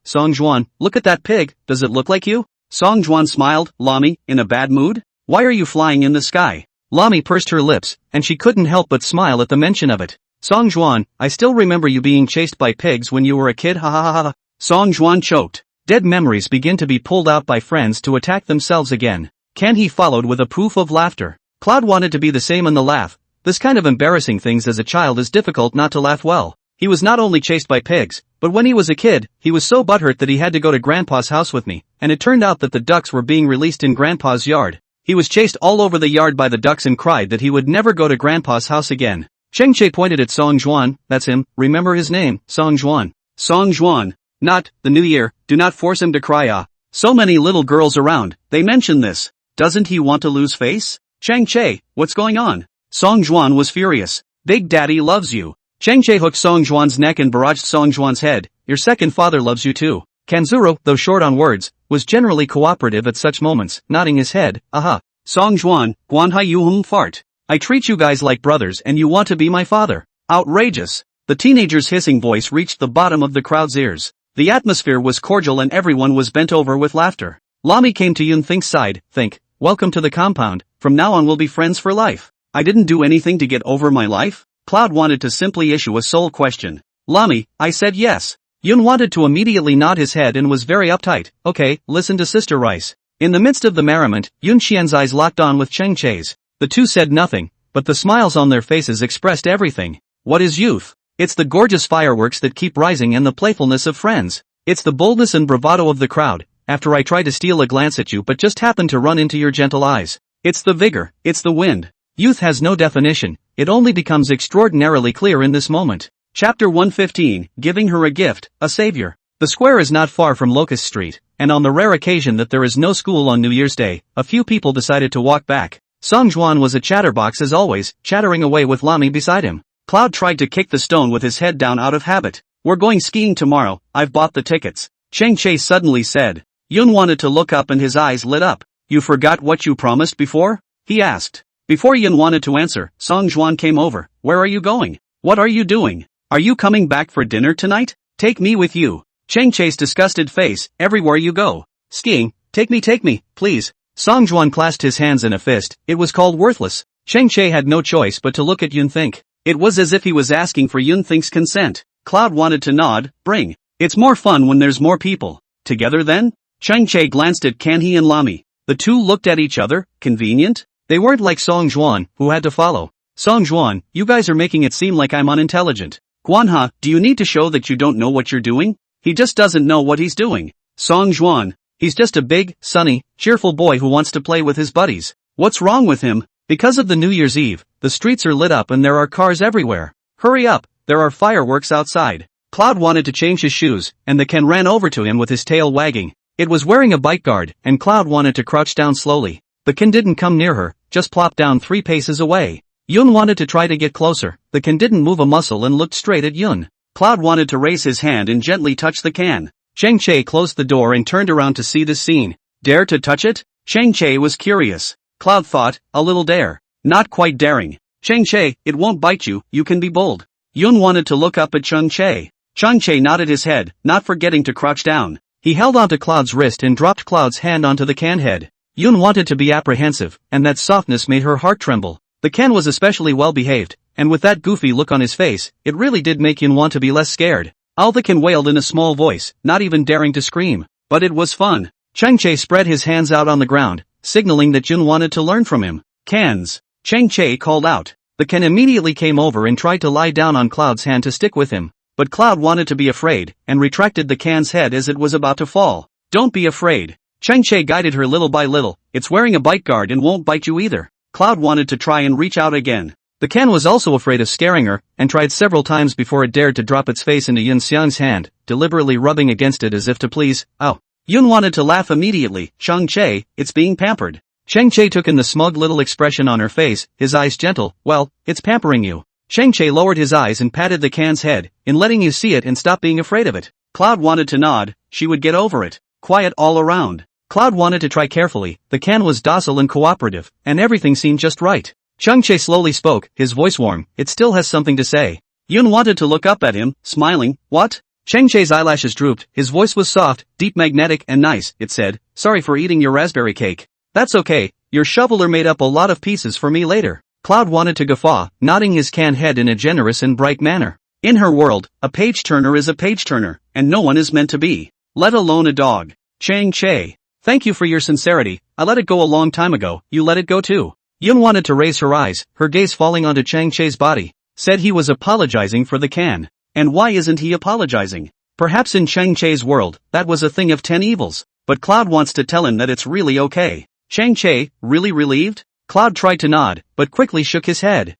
Song Juan, look at that pig, does it look like you? Song Juan smiled. Lami, in a bad mood? Why are you flying in the sky? Lami pursed her lips, and she couldn't help but smile at the mention of it. Song Juan, I still remember you being chased by pigs when you were a kid, ha ha ha ha. Song Juan choked. Dead memories begin to be pulled out by friends to attack themselves again. Ken he followed with a poof of laughter. Cloud wanted to be the same in the laugh. This kind of embarrassing things as a child is difficult not to laugh well. He was not only chased by pigs, but when he was a kid, he was so butthurt that he had to go to Grandpa's house with me, and it turned out that the ducks were being released in Grandpa's yard. He was chased all over the yard by the ducks and cried that he would never go to Grandpa's house again. Chung Chae pointed at Song Juan, that's him, remember his name, Song Juan. Song Juan. Not, the new year, do not force him to cry ah. So many little girls around, they mention this. Doesn't he want to lose face? Chung Chae, what's going on? Song Juan was furious. Big Daddy loves you. Chung Chae hooked Song Juan's neck and barraged Song Juan's head. Your second father loves you too. Kanzuro, though short on words, was generally cooperative at such moments, nodding his head. Aha. Songjuan, Guanhai Yuhum fart. I treat you guys like brothers and you want to be my father. Outrageous. The teenager's hissing voice reached the bottom of the crowd's ears. The atmosphere was cordial and everyone was bent over with laughter. Lami came to Yun Think's side. Think, welcome to the compound, from now on we'll be friends for life. I didn't do anything to get over my life? Cloud wanted to simply issue a sole question. Lami, I said yes. Yun wanted to immediately nod his head and was very uptight. Okay, listen to Sister Rice. In the midst of the merriment, Yun Xian's eyes locked on with Cheng Che's. The two said nothing, but the smiles on their faces expressed everything. What is youth? It's the gorgeous fireworks that keep rising and the playfulness of friends. It's the boldness and bravado of the crowd, after I try to steal a glance at you but just happen to run into your gentle eyes. It's the vigor, it's the wind. Youth has no definition, it only becomes extraordinarily clear in this moment. Chapter 115, Giving Her a Gift, a Savior. The square is not far from Locust Street, and on the rare occasion that there is no school on New Year's Day, a few people decided to walk back. Songjuan was a chatterbox as always, chattering away with Lami beside him. Cloud tried to kick the stone with his head down out of habit. We're going skiing tomorrow, I've bought the tickets. Cheng Che suddenly said. Yun wanted to look up and his eyes lit up. You forgot what you promised before? He asked. Before Yun wanted to answer, Songjuan came over. Where are you going? What are you doing? Are you coming back for dinner tonight? Take me with you. Cheng Che's disgusted face. Everywhere you go. Skiing, take me, please. Songjuan clasped his hands in a fist. It was called worthless. Cheng Che had no choice but to look at Yun Think. It was as if he was asking for Yun Think's consent. Cloud wanted to nod. Bring. It's more fun when there's more people. Together then? Cheng Che glanced at Kanhee and Lami. The two looked at each other. Convenient? They weren't like Songjuan, who had to follow. Songjuan, you guys are making it seem like I'm unintelligent. Guanha, do you need to show that you don't know what you're doing? He just doesn't know what he's doing. Songjuan, he's just a big, sunny, cheerful boy who wants to play with his buddies. What's wrong with him? Because of the New Year's Eve, the streets are lit up and there are cars everywhere. Hurry up, there are fireworks outside. Cloud wanted to change his shoes, and the Ken ran over to him with his tail wagging. It was wearing a bite guard, and Cloud wanted to crouch down slowly. The Ken didn't come near her, just plopped down 3 paces away. Yun wanted to try to get closer. The Ken didn't move a muscle and looked straight at Yun. Cloud wanted to raise his hand and gently touch the can. Cheng Che closed the door and turned around to see this scene. Dare to touch it? Cheng Che was curious. Cloud thought, a little dare. Not quite daring. Cheng Che, it won't bite you, you can be bold. Yun wanted to look up at Cheng Che. Cheng Che nodded his head, not forgetting to crouch down. He held onto Cloud's wrist and dropped Cloud's hand onto the can head. Yun wanted to be apprehensive, and that softness made her heart tremble. The Ken was especially well behaved, and with that goofy look on his face, it really did make Yun want to be less scared. All the Ken wailed in a small voice, not even daring to scream. But it was fun. Cheng Che spread his hands out on the ground, signaling that Yun wanted to learn from him. Cans. Cheng Che called out. The Ken immediately came over and tried to lie down on Cloud's hand to stick with him. But Cloud wanted to be afraid, and retracted the can's head as it was about to fall. Don't be afraid. Cheng Che guided her little by little. It's wearing a bite guard and won't bite you either. Cloud wanted to try and reach out again. The can was also afraid of scaring her, and tried several times before it dared to drop its face into Yun Xiang's hand, deliberately rubbing against it as if to please. Ow. Yun wanted to laugh immediately. Cheng Che, it's being pampered. Cheng Che took in the smug little expression on her face, his eyes gentle. Well, it's pampering you. Cheng Che lowered his eyes and patted the can's head, in letting you see it and stop being afraid of it. Cloud wanted to nod, she would get over it. Quiet all around. Cloud wanted to try carefully, the can was docile and cooperative, and everything seemed just right. Cheng Che slowly spoke, his voice warm, it still has something to say. Yun wanted to look up at him, smiling. What? Cheng Che's eyelashes drooped, his voice was soft, deep, magnetic and nice, it said. Sorry for eating your raspberry cake. That's okay, your shoveler made up a lot of pieces for me later. Cloud wanted to guffaw, nodding his can head in a generous and bright manner. In her world, a page-turner is a page-turner, and no one is meant to be. Let alone a dog. Cheng Che. Thank you for your sincerity, I let it go a long time ago, you let it go too. Yun wanted to raise her eyes, her gaze falling onto Cheng Che's body. Said he was apologizing for the can. And why isn't he apologizing? Perhaps in Cheng Che's world, that was a thing of 10 evils. But Cloud wants to tell him that it's really okay. Cheng Che, really relieved? Cloud tried to nod, but quickly shook his head.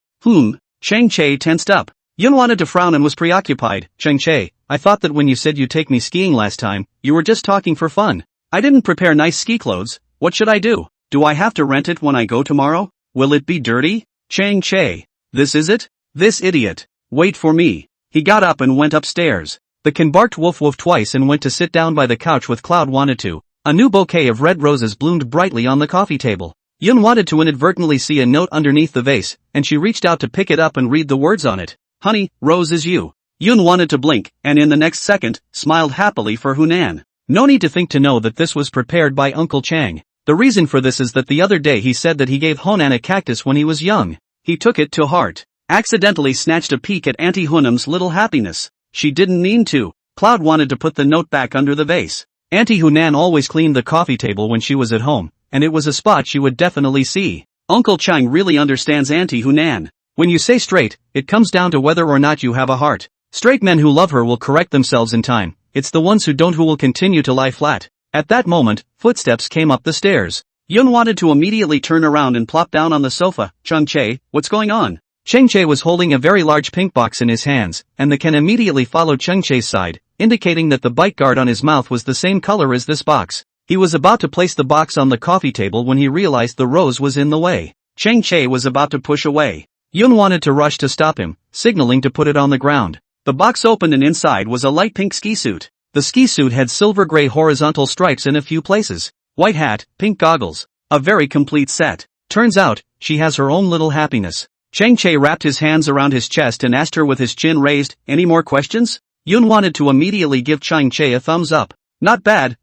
Cheng Che tensed up. Yun wanted to frown and was preoccupied. Cheng Che, I thought that when you said you'd take me skiing last time, you were just talking for fun. I didn't prepare nice ski clothes, what should I do? Do I have to rent it when I go tomorrow? Will it be dirty? Cheng Che. This is it? This idiot. Wait for me. He got up and went upstairs. The can barked woof woof twice and went to sit down by the couch with Cloud wanted to. A new bouquet of red roses bloomed brightly on the coffee table. Yun wanted to inadvertently see a note underneath the vase, and she reached out to pick it up and read the words on it. Honey, rose is you. Yun wanted to blink, and in the next second, smiled happily for Hunan. No need to think to know that this was prepared by Uncle Chang. The reason for this is that the other day he said that he gave Hunan a cactus when he was young. He took it to heart. Accidentally snatched a peek at Auntie Hunam's little happiness. She didn't mean to. Cloud wanted to put the note back under the vase. Auntie Hunan always cleaned the coffee table when she was at home, and it was a spot she would definitely see. Uncle Chang really understands Auntie Hunan. When you say straight, it comes down to whether or not you have a heart. Straight men who love her will correct themselves in time. It's the ones who don't who will continue to lie flat. At that moment, footsteps came up the stairs. Yun wanted to immediately turn around and plop down on the sofa. Chung Che, what's going on? Cheng Che was holding a very large pink box in his hands, and the can immediately followed Cheng Che's side, indicating that the bite guard on his mouth was the same color as this box. He was about to place the box on the coffee table when he realized the rose was in the way. Cheng Che was about to push away. Yun wanted to rush to stop him, signaling to put it on the ground. The box opened and inside was a light pink ski suit. The ski suit had silver-gray horizontal stripes in a few places. White hat, pink goggles. A very complete set. Turns out, she has her own little happiness. Cheng Che wrapped his hands around his chest and asked her with his chin raised, any more questions? Yun wanted to immediately give Cheng Che a thumbs up. Not bad,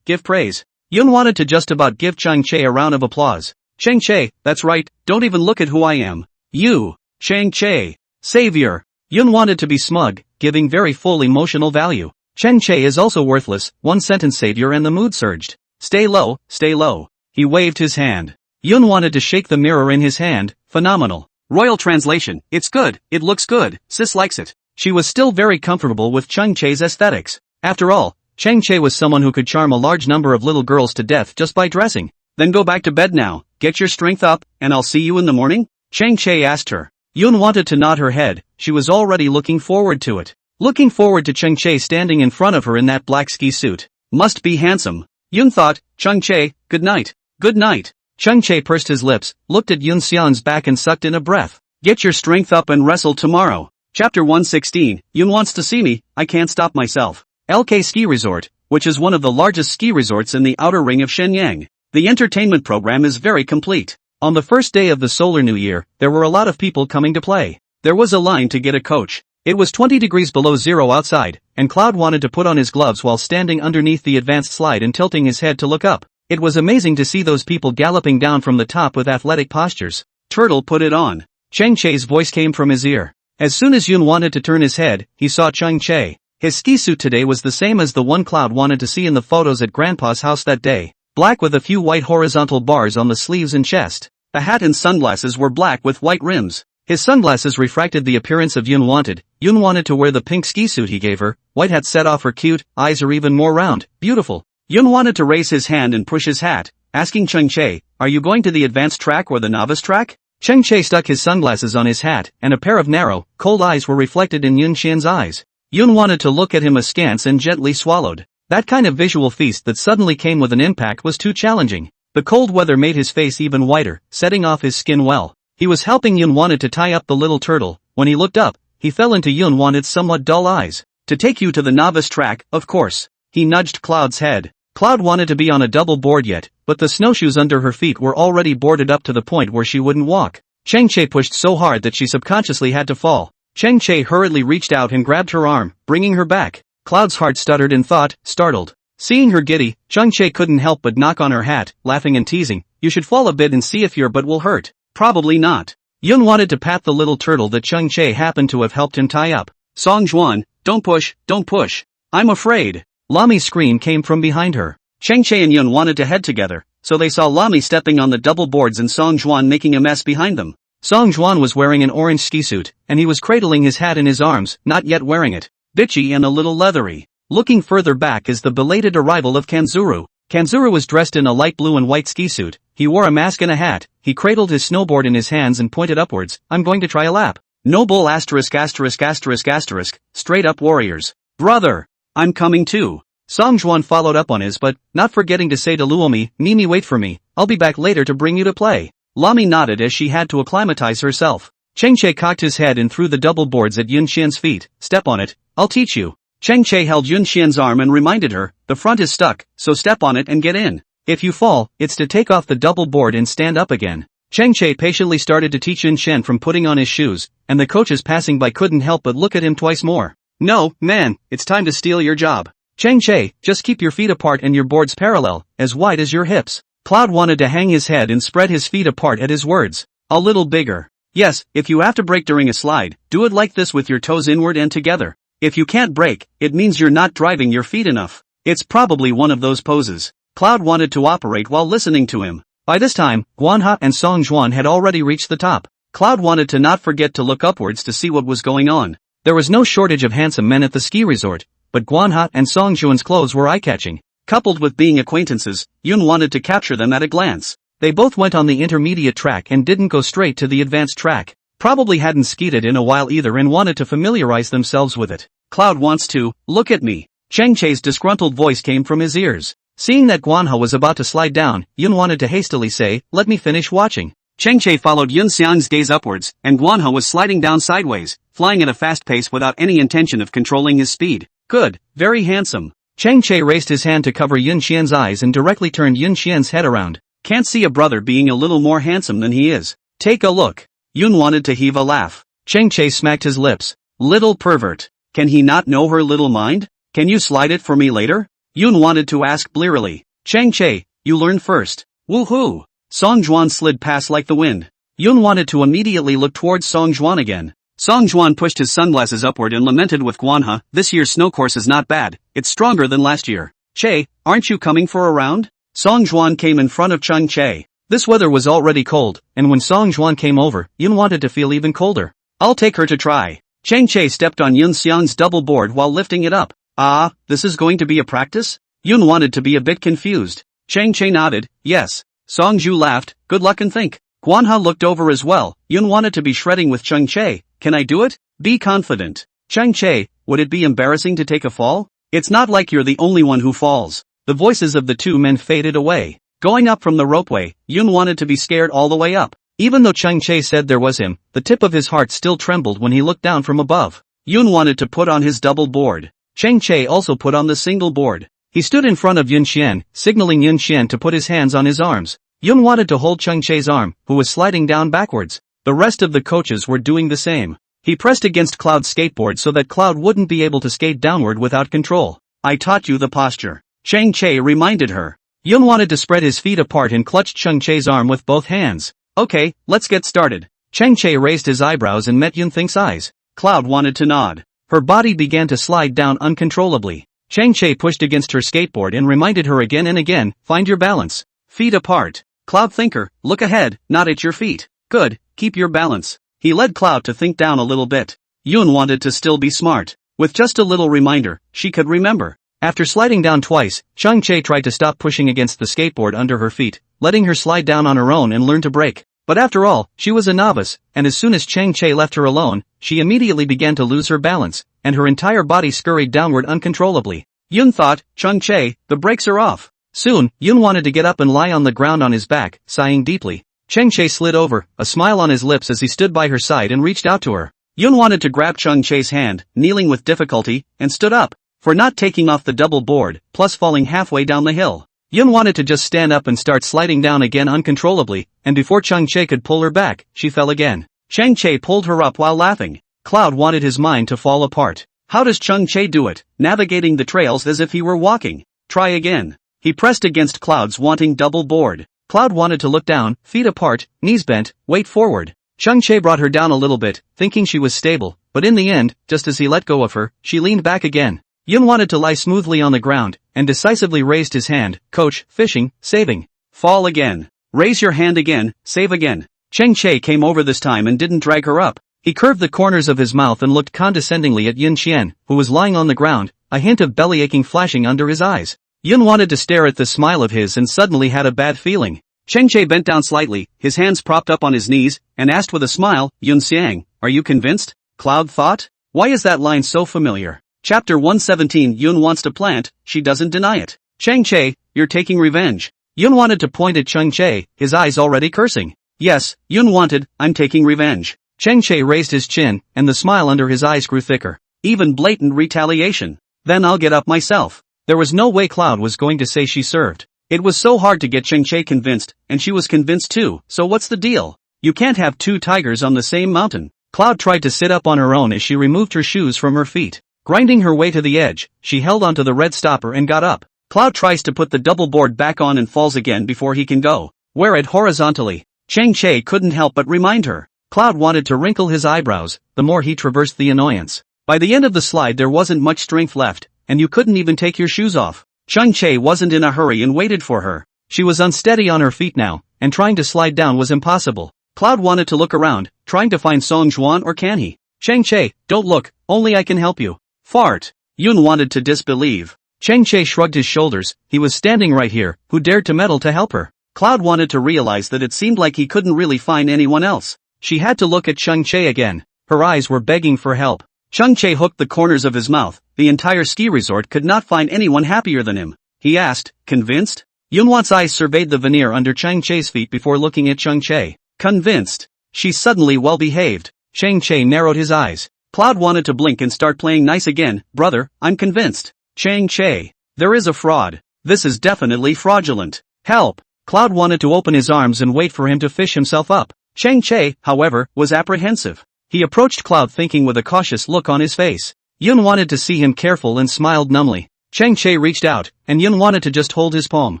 give praise. Yun wanted to just about give Cheng Che a round of applause. Cheng Che, that's right, don't even look at who I am. You. Cheng Che. Savior. Yun wanted to be smug, giving very full emotional value. Cheng Che is also worthless, one sentence savior and the mood surged. Stay low, stay low. He waved his hand. Yun wanted to shake the mirror in his hand, phenomenal. Royal translation, it's good, it looks good, sis likes it. She was still very comfortable with Cheng Che's aesthetics. After all, Cheng Che was someone who could charm a large number of little girls to death just by dressing. Then go back to bed now, get your strength up, and I'll see you in the morning? Cheng Che asked her. Yun wanted to nod her head, she was already looking forward to it. Looking forward to Cheng Che standing in front of her in that black ski suit. Must be handsome. Yun thought, Cheng Che, good night. Good night. Cheng Che pursed his lips, looked at Yun Xian's back and sucked in a breath. Get your strength up and wrestle tomorrow. Chapter 116, Yun wants to see me, I can't stop myself. LK Ski Resort, which is one of the largest ski resorts in the outer ring of Shenyang. The entertainment program is very complete. On the first day of the Solar New Year, there were a lot of people coming to play. There was a line to get a coach. It was 20 degrees below zero outside, and Cloud wanted to put on his gloves while standing underneath the advanced slide and tilting his head to look up. It was amazing to see those people galloping down from the top with athletic postures. Turtle put it on. Cheng Che's voice came from his ear. As soon as Yun wanted to turn his head, he saw Cheng Che. His ski suit today was the same as the one Cloud wanted to see in the photos at Grandpa's house that day. Black with a few white horizontal bars on the sleeves and chest. The hat and sunglasses were black with white rims. His sunglasses refracted the appearance of Yun wanted. Yun wanted to wear the pink ski suit he gave her. White hat set off her cute, eyes are even more round, beautiful. Yun wanted to raise his hand and push his hat, asking Cheng Che, are you going to the advanced track or the novice track? Cheng Che stuck his sunglasses on his hat, and a pair of narrow, cold eyes were reflected in Yun Xian's eyes. Yun wanted to look at him askance and gently swallowed. That kind of visual feast that suddenly came with an impact was too challenging. The cold weather made his face even whiter, setting off his skin well. He was helping Yun wanted to tie up the little turtle. When he looked up, he fell into Yun wanted's somewhat dull eyes. To take you to the novice track, of course. He nudged Cloud's head. Cloud wanted to be on a double board yet, but the snowshoes under her feet were already boarded up to the point where she wouldn't walk. Cheng Che pushed so hard that she subconsciously had to fall. Cheng Che hurriedly reached out and grabbed her arm, bringing her back. Cloud's heart stuttered in thought, startled. Seeing her giddy, Cheng Che couldn't help but knock on her hat, laughing and teasing, you should fall a bit and see if your butt will hurt. Probably not. Yun wanted to pat the little turtle that Cheng Che happened to have helped him tie up. Song Juan, don't push, don't push. I'm afraid. Lami's scream came from behind her. Cheng Che and Yun wanted to head together, so they saw Lami stepping on the double boards and Song Juan making a mess behind them. Song Juan was wearing an orange ski suit, and he was cradling his hat in his arms, not yet wearing it. Bitchy and a little leathery. Looking further back is the belated arrival of Kanzuru. Kanzuru was dressed in a light blue and white ski suit. He wore a mask and a hat. He cradled his snowboard in his hands and pointed upwards. I'm going to try a lap. Noble asterisk asterisk asterisk asterisk, straight up warriors. Brother! I'm coming too. Song Juan followed up on his but, not forgetting to say to Luomi, Mimi wait for me, I'll be back later to bring you to play. Lami nodded as she had to acclimatize herself. Cheng Che cocked his head and threw the double boards at Yun Xian's feet. Step on it, I'll teach you. Cheng Che held Yun Xian's arm and reminded her, the front is stuck, so step on it and get in. If you fall, it's to take off the double board and stand up again. Cheng Che patiently started to teach Yun Xian from putting on his shoes, and the coaches passing by couldn't help but look at him twice more. No, man, it's time to steal your job. Cheng Che, just keep your feet apart and your boards parallel, as wide as your hips. Cloud wanted to hang his head and spread his feet apart at his words. A little bigger. Yes, if you have to break during a slide, do it like this with your toes inward and together. If you can't break, it means you're not driving your feet enough. It's probably one of those poses. Cloud wanted to operate while listening to him. By this time, Guanha and Song Juan had already reached the top. Cloud wanted to not forget to look upwards to see what was going on. There was no shortage of handsome men at the ski resort, but Guanha and Song Juan's clothes were eye-catching. Coupled with being acquaintances, Yun wanted to capture them at a glance. They both went on the intermediate track and didn't go straight to the advanced track. Probably hadn't skied it in a while either and wanted to familiarize themselves with it. Cloud wants to, look at me. Cheng Che's disgruntled voice came from his ears. Seeing that Guanha was about to slide down, Yun wanted to hastily say, let me finish watching. Cheng Che followed Yun Xiang's gaze upwards, and Guanha was sliding down sideways, flying at a fast pace without any intention of controlling his speed. Good, very handsome. Cheng Che raised his hand to cover Yun Xian's eyes and directly turned Yun Xian's head around. Can't see a brother being a little more handsome than he is. Take a look. Yun wanted to heave a laugh. Cheng Che smacked his lips. Little pervert. Can he not know her little mind? Can you slide it for me later? Yun wanted to ask blearily. Cheng Che, you learn first. Woohoo! Song Juan slid past like the wind. Yun wanted to immediately look towards Song Juan again. Song Juan pushed his sunglasses upward and lamented with Guanha, this year's snow course is not bad, it's stronger than last year. Che, aren't you coming for a round? Song Juan came in front of Cheng Che. This weather was already cold, and when Song Juan came over, Yun wanted to feel even colder. I'll take her to try. Cheng Che stepped on Yun Xiang's double board while lifting it up. Ah, this is going to be a practice? Yun wanted to be a bit confused. Cheng Che nodded, yes. Song Ju laughed, good luck and think. Guanha looked over as well. Yun wanted to be shredding with Cheng Che. Can I do it? Be confident. Cheng Che, would it be embarrassing to take a fall? It's not like you're the only one who falls. The voices of the two men faded away. Going up from the ropeway, Yun wanted to be scared all the way up. Even though Cheng Che said there was him, the tip of his heart still trembled when he looked down from above. Yun wanted to put on his double board. Cheng Che also put on the single board. He stood in front of Yun Xian, signaling Yun Xian to put his hands on his arms. Yun wanted to hold Cheng Che's arm, who was sliding down backwards. The rest of the coaches were doing the same. He pressed against Cloud's skateboard so that Cloud wouldn't be able to skate downward without control. I taught you the posture. Cheng Che reminded her. Yun wanted to spread his feet apart and clutched Cheng Che's arm with both hands. Okay, let's get started. Cheng Che raised his eyebrows and met Yun Think's eyes. Cloud wanted to nod. Her body began to slide down uncontrollably. Cheng Che pushed against her skateboard and reminded her again and again, find your balance. Feet apart. Cloud thinker, look ahead, not at your feet. Good, keep your balance. He led Cloud to think down a little bit. Yun wanted to still be smart. With just a little reminder, she could remember. After sliding down twice, Cheng Che tried to stop pushing against the skateboard under her feet, letting her slide down on her own and learn to brake. But after all, she was a novice, and as soon as Cheng Che left her alone, she immediately began to lose her balance, and her entire body scurried downward uncontrollably. Yun thought, Cheng Che, the brakes are off. Soon, Yun wanted to get up and lie on the ground on his back, sighing deeply. Cheng Che slid over, a smile on his lips as he stood by her side and reached out to her. Yun wanted to grab Cheng Che's hand, kneeling with difficulty, and stood up. For not taking off the double board, plus falling halfway down the hill. Yun wanted to just stand up and start sliding down again uncontrollably, and before Cheng Che could pull her back, she fell again. Cheng Che pulled her up while laughing. Cloud wanted his mind to fall apart. How does Cheng Che do it, navigating the trails as if he were walking? Try again. He pressed against Cloud's wanting double board. Cloud wanted to look down, feet apart, knees bent, weight forward. Cheng Che brought her down a little bit, thinking she was stable, but in the end, just as he let go of her, she leaned back again. Yun wanted to lie smoothly on the ground, and decisively raised his hand, coach, fishing, saving. Fall again. Raise your hand again, save again. Cheng Che came over this time and didn't drag her up. He curved the corners of his mouth and looked condescendingly at Yun Xian, who was lying on the ground, a hint of belly aching flashing under his eyes. Yun wanted to stare at this smile of his and suddenly had a bad feeling. Cheng Che bent down slightly, his hands propped up on his knees, and asked with a smile, Yun Xiang, are you convinced? Cloud thought. Why is that line so familiar? Chapter 117 Yun wants to plant, she doesn't deny it. Cheng Che, you're taking revenge. Yun wanted to point at Cheng Che, his eyes already cursing. Yes, Yun wanted, I'm taking revenge. Cheng Che raised his chin, and the smile under his eyes grew thicker. Even blatant retaliation. Then I'll get up myself. There was no way Cloud was going to say she served. It was so hard to get Cheng Che convinced, and she was convinced too, so what's the deal? You can't have two tigers on the same mountain. Cloud tried to sit up on her own as she removed her shoes from her feet. Grinding her way to the edge, she held onto the red stopper and got up. Cloud tries to put the double board back on and falls again before he can go. Wear it horizontally. Cheng Che couldn't help but remind her. Cloud wanted to wrinkle his eyebrows, the more he traversed the annoyance. By the end of the slide there wasn't much strength left, and you couldn't even take your shoes off. Cheng Che wasn't in a hurry and waited for her. She was unsteady on her feet now, and trying to slide down was impossible. Cloud wanted to look around, trying to find Song Juan or Canhee. Cheng Che, don't look, only I can help you. Fart. Yun wanted to disbelieve. Cheng Che shrugged his shoulders, he was standing right here, who dared to meddle to help her. Cloud wanted to realize that it seemed like he couldn't really find anyone else. She had to look at Cheng Che again. Her eyes were begging for help. Cheng Che hooked the corners of his mouth. The entire ski resort could not find anyone happier than him. He asked, convinced? Yunwan's eyes surveyed the veneer under Cheng Che's feet before looking at Cheng Che. Convinced. She's suddenly well behaved. Cheng Che narrowed his eyes. Cloud wanted to blink and start playing nice again. Brother, I'm convinced. Cheng Che. There is a fraud. This is definitely fraudulent. Help. Cloud wanted to open his arms and wait for him to fish himself up. Cheng Che, however, was apprehensive. He approached Cloud thinking with a cautious look on his face. Yun wanted to see him careful and smiled numbly. Cheng Che reached out, and Yun wanted to just hold his palm.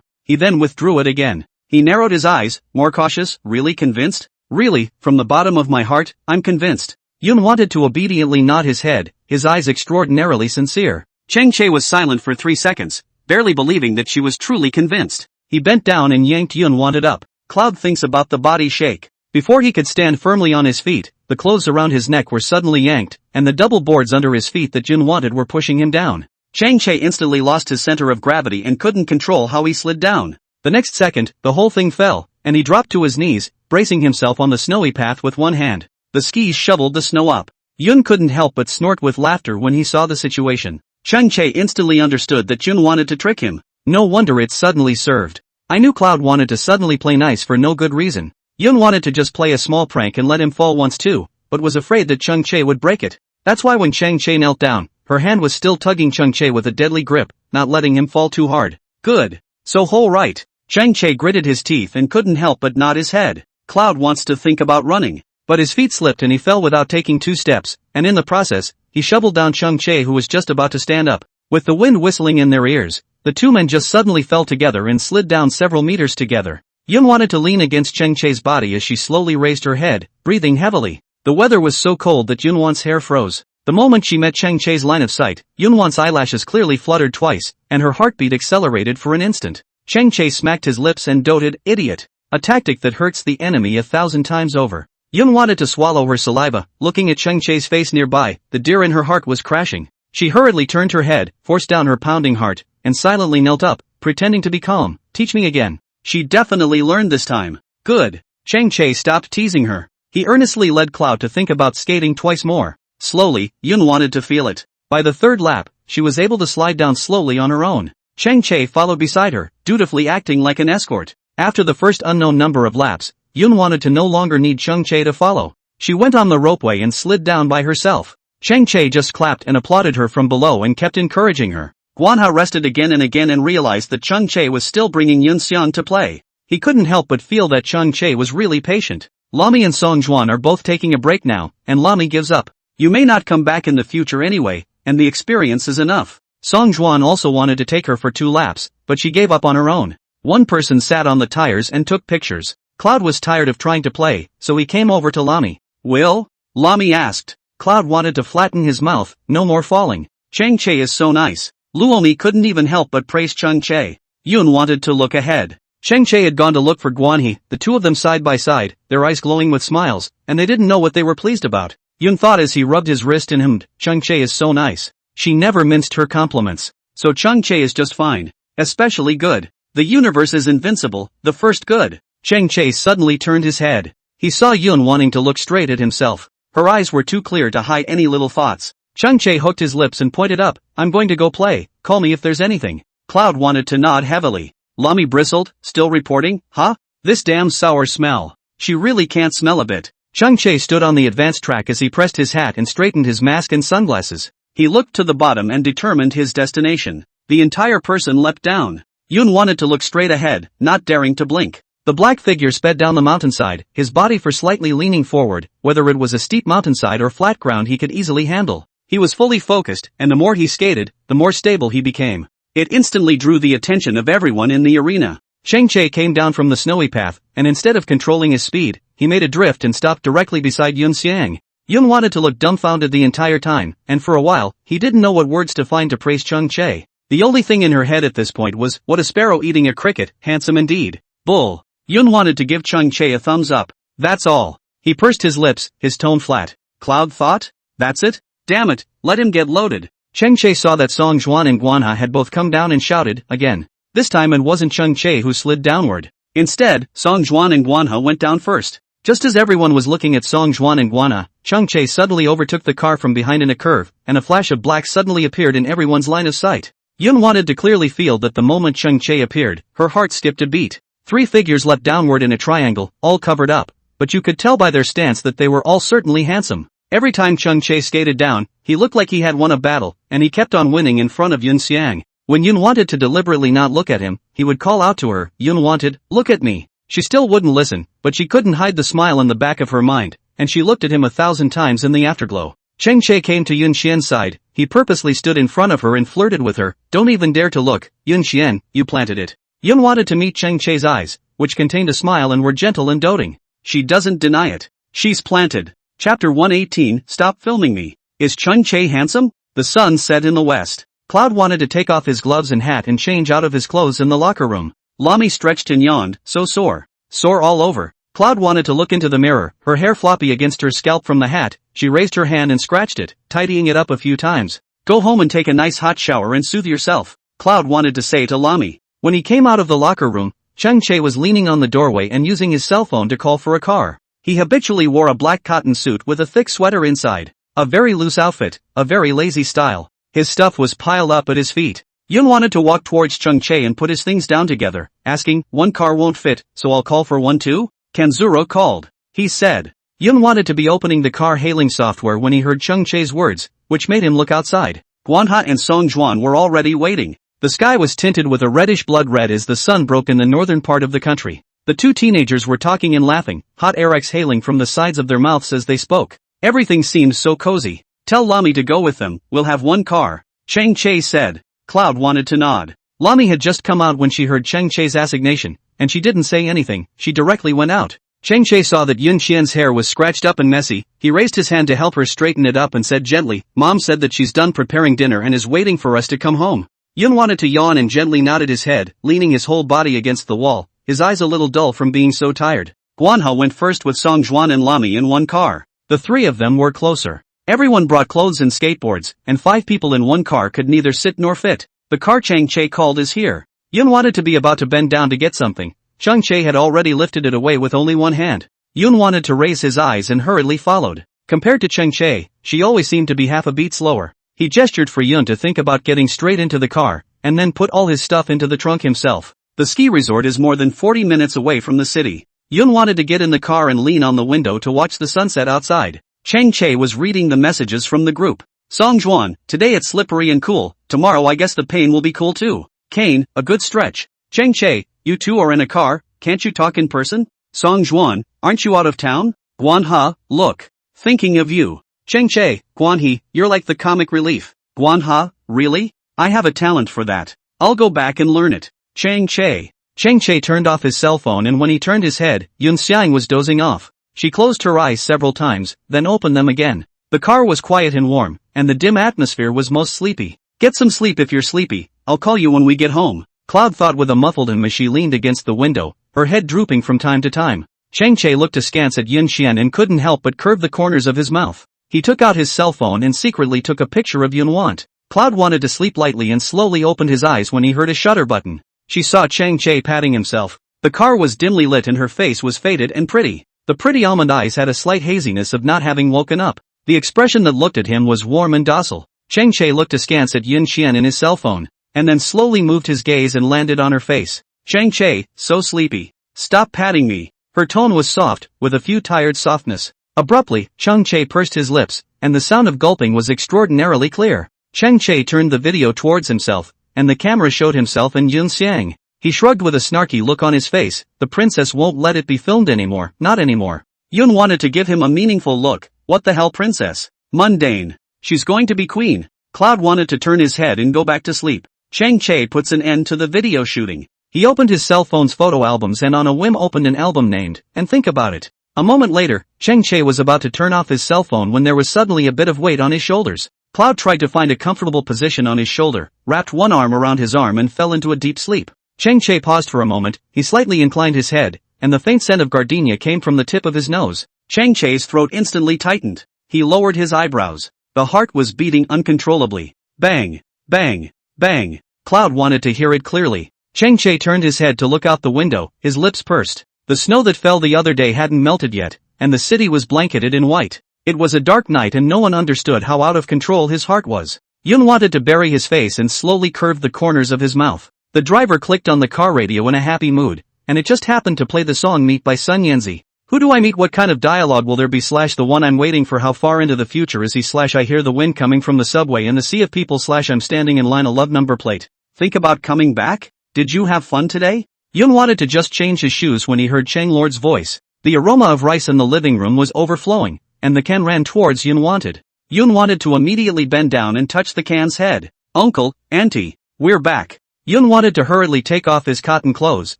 He then withdrew it again. He narrowed his eyes, more cautious, really convinced? Really, from the bottom of my heart, I'm convinced. Yun wanted to obediently nod his head, his eyes extraordinarily sincere. Cheng Che was silent for 3 seconds, barely believing that she was truly convinced. He bent down and yanked Yun wanted up. Cloud thinks about the body shake. Before he could stand firmly on his feet, the clothes around his neck were suddenly yanked, and the double boards under his feet that Yun wanted were pushing him down. Cheng Che instantly lost his center of gravity and couldn't control how he slid down. The next second, the whole thing fell, and he dropped to his knees, bracing himself on the snowy path with one hand. The skis shoveled the snow up. Yun couldn't help but snort with laughter when he saw the situation. Cheng Che instantly understood that Yun wanted to trick him. No wonder it suddenly served. I knew Cloud wanted to suddenly play nice for no good reason. Yun wanted to just play a small prank and let him fall once too, but was afraid that Cheng Che would break it. That's why when Cheng Che knelt down, her hand was still tugging Cheng Che with a deadly grip, not letting him fall too hard. Good. So whole right. Cheng Che gritted his teeth and couldn't help but nod his head. Cloud wants to think about running. But his feet slipped and he fell without taking 2 steps, and in the process, he shoveled down Cheng Che who was just about to stand up. With the wind whistling in their ears, the two men just suddenly fell together and slid down several meters together. Yun wanted to lean against Cheng Che's body as she slowly raised her head, breathing heavily. The weather was so cold that Yunwan's hair froze. The moment she met Cheng Che's line of sight, Yunwan's eyelashes clearly fluttered twice, and her heartbeat accelerated for an instant. Cheng Che smacked his lips and doted, idiot. A tactic that hurts the enemy 1,000 times over. Yun wanted to swallow her saliva, looking at Cheng Che's face nearby, the deer in her heart was crashing. She hurriedly turned her head, forced down her pounding heart, and silently knelt up, pretending to be calm. Teach me again. She definitely learned this time. Good. Cheng Che stopped teasing her. He earnestly led Cloud to think about skating twice more. Slowly, Yun wanted to feel it. By the 3rd lap, she was able to slide down slowly on her own. Cheng Che followed beside her, dutifully acting like an escort. After the first unknown number of laps, Yun wanted to no longer need Cheng Che to follow. She went on the ropeway and slid down by herself. Cheng Che just clapped and applauded her from below and kept encouraging her. Guanha rested again and realized that Cheng Che was still bringing Yun Xian to play. He couldn't help but feel that Cheng Che was really patient. Lami and Song Juan are both taking a break now, and Lami gives up. You may not come back in the future anyway, and the experience is enough. Song Juan also wanted to take her for 2 laps, but she gave up on her own. One person sat on the tires and took pictures. Cloud was tired of trying to play, so he came over to Lami. Will? Lami asked. Cloud wanted to flatten his mouth, no more falling. Cheng Che is so nice. Luomi couldn't even help but praise Cheng Che. Yun wanted to look ahead. Cheng Che had gone to look for Guanhe, the two of them side by side, their eyes glowing with smiles, and they didn't know what they were pleased about. Yun thought as he rubbed his wrist and hummed, Cheng Che is so nice. She never minced her compliments. So Cheng Che is just fine. Especially good. The universe is invincible, the first good. Cheng Che suddenly turned his head. He saw Yun wanting to look straight at himself. Her eyes were too clear to hide any little thoughts. Cheng Che hooked his lips and pointed up. I'm going to go play, call me if there's anything. Cloud wanted to nod heavily. Lami bristled, still reporting, huh? This damn sour smell. She really can't smell a bit. Cheng Che stood on the advanced track as he pressed his hat and straightened his mask and sunglasses. He looked to the bottom and determined his destination. The entire person leapt down. Yun wanted to look straight ahead, not daring to blink. The black figure sped down the mountainside, his body for slightly leaning forward. Whether it was a steep mountainside or flat ground he could easily handle. He was fully focused, and the more he skated, the more stable he became. It instantly drew the attention of everyone in the arena. Cheng Che came down from the snowy path, and instead of controlling his speed, he made a drift and stopped directly beside Yun Xiang. Yun wanted to look dumbfounded the entire time, and for a while, he didn't know what words to find to praise Cheng Che. The only thing in her head at this point was, what a sparrow eating a cricket, handsome indeed. Bull. Yun wanted to give Cheng Che a thumbs up. That's all. He pursed his lips, his tone flat. Cloud thought? That's it? Damn it, let him get loaded. Cheng Che saw that Song Juan and Guanha had both come down and shouted, again. This time it wasn't Cheng Che who slid downward. Instead, Song Juan and Guanha went down first. Just as everyone was looking at Song Juan and Guanha, Cheng Che suddenly overtook the car from behind in a curve, and a flash of black suddenly appeared in everyone's line of sight. Yun wanted to clearly feel that the moment Cheng Che appeared, her heart skipped a beat. 3 figures leapt downward in a triangle, all covered up, but you could tell by their stance that they were all certainly handsome. Every time Cheng Che skated down, he looked like he had won a battle, and he kept on winning in front of Yun Xiang. When Yun wanted to deliberately not look at him, he would call out to her, Yun wanted, look at me. She still wouldn't listen, but she couldn't hide the smile in the back of her mind, and she looked at him 1,000 times in the afterglow. Cheng Che came to Yun Xian's side, he purposely stood in front of her and flirted with her, don't even dare to look, Yun Xian, you planted it. Yun wanted to meet Cheng Che's eyes, which contained a smile and were gentle and doting. She doesn't deny it. She's planted. Chapter 118, Stop filming me. Is Cheng Che handsome? The sun set in the west. Cloud wanted to take off his gloves and hat and change out of his clothes in the locker room. Lami stretched and yawned, so sore. Sore all over. Cloud wanted to look into the mirror, her hair floppy against her scalp from the hat. She raised her hand and scratched it, tidying it up a few times. Go home and take a nice hot shower and soothe yourself, Cloud wanted to say to Lami. When he came out of the locker room, Cheng Che was leaning on the doorway and using his cell phone to call for a car. He habitually wore a black cotton suit with a thick sweater inside. A very loose outfit, a very lazy style. His stuff was piled up at his feet. Yun wanted to walk towards Cheng Che and put his things down together, asking, one car won't fit, so I'll call for one too? Kanzuro called. He said. Yun wanted to be opening the car hailing software when he heard Cheng Che's words, which made him look outside. Guanha and Song Juan were already waiting. The sky was tinted with a reddish blood red as the sun broke in the northern part of the country. The 2 teenagers were talking and laughing, hot air exhaling from the sides of their mouths as they spoke. Everything seemed so cozy. Tell Lami to go with them, we'll have one car, Cheng Che said. Cloud wanted to nod. Lami had just come out when she heard Cheng Che's assignation, and she didn't say anything, she directly went out. Cheng Che saw that Yun Xian's hair was scratched up and messy, he raised his hand to help her straighten it up and said gently, Mom said that she's done preparing dinner and is waiting for us to come home. Yun wanted to yawn and gently nodded his head, leaning his whole body against the wall, his eyes a little dull from being so tired. Guanha went first with Song Juan and Lami in one car. The 3 of them were closer. Everyone brought clothes and skateboards, and 5 people in one car could neither sit nor fit. The car Cheng Che called is here. Yun wanted to be about to bend down to get something. Cheng Che had already lifted it away with only one hand. Yun wanted to raise his eyes and hurriedly followed. Compared to Cheng Che, she always seemed to be half a beat slower. He gestured for Yun to think about getting straight into the car, and then put all his stuff into the trunk himself. The ski resort is more than 40 minutes away from the city. Yun wanted to get in the car and lean on the window to watch the sunset outside. Cheng Che was reading the messages from the group. Song Juan, today it's slippery and cool, tomorrow I guess the pain will be cool too. Kane, a good stretch. Cheng Che, you 2 are in a car, can't you talk in person? Song Juan, aren't you out of town? Guanha, look. Thinking of you. Cheng Che, Guanhe, you're like the comic relief. Guanha, really? I have a talent for that. I'll go back and learn it. Cheng Che. Cheng Che turned off his cell phone and when he turned his head, Yun Xiang was dozing off. She closed her eyes several times, then opened them again. The car was quiet and warm, and the dim atmosphere was most sleepy. Get some sleep if you're sleepy, I'll call you when we get home. Cloud thought with a muffled as she leaned against the window, her head drooping from time to time. Cheng Che looked askance at Yun Xian and couldn't help but curve the corners of his mouth. He took out his cell phone and secretly took a picture of Yun Want. Cloud wanted to sleep lightly and slowly opened his eyes when he heard a shutter button. She saw Cheng Che patting himself. The car was dimly lit and her face was faded and pretty. The pretty almond eyes had a slight haziness of not having woken up. The expression that looked at him was warm and docile. Cheng Che looked askance at Yun Xian in his cell phone, and then slowly moved his gaze and landed on her face. Cheng Che, so sleepy. Stop patting me. Her tone was soft, with a few tired softness. Abruptly, Chang Che pursed his lips, and the sound of gulping was extraordinarily clear. Chang Che turned the video towards himself, and the camera showed himself and Yun Xiang. He shrugged with a snarky look on his face. The princess won't let it be filmed anymore, not anymore. Yun wanted to give him a meaningful look. What the hell, princess? Mundane. She's going to be queen. Cloud wanted to turn his head and go back to sleep. Chang Che puts an end to the video shooting. He opened his cell phone's photo albums and on a whim opened an album named, and think about it. A moment later, Chang Che was about to turn off his cell phone when there was suddenly a bit of weight on his shoulders. Cloud tried to find a comfortable position on his shoulder, wrapped one arm around his arm and fell into a deep sleep. Chang Che paused for a moment, he slightly inclined his head, and the faint scent of gardenia came from the tip of his nose. Chang Che's throat instantly tightened. He lowered his eyebrows. The heart was beating uncontrollably. Bang! Bang! Bang! Cloud wanted to hear it clearly. Chang Che turned his head to look out the window, his lips pursed. The snow that fell the other day hadn't melted yet, and the city was blanketed in white. It was a dark night and no one understood how out of control his heart was. Yun wanted to bury his face and slowly curved the corners of his mouth. The driver clicked on the car radio in a happy mood, and it just happened to play the song Meet by Sun Yanzi. Who do I meet? What kind of dialogue will there be? The one I'm waiting for. How far into the future is he? I hear the wind coming from the subway and the sea of people. I'm standing in line. A love number plate. Think about coming back? Did you have fun today? Yun wanted to just change his shoes when he heard Chang Lord's voice. The aroma of rice in the living room was overflowing, and the can ran towards Yun wanted. Yun wanted to immediately bend down and touch the can's head. Uncle, auntie, we're back. Yun wanted to hurriedly take off his cotton clothes,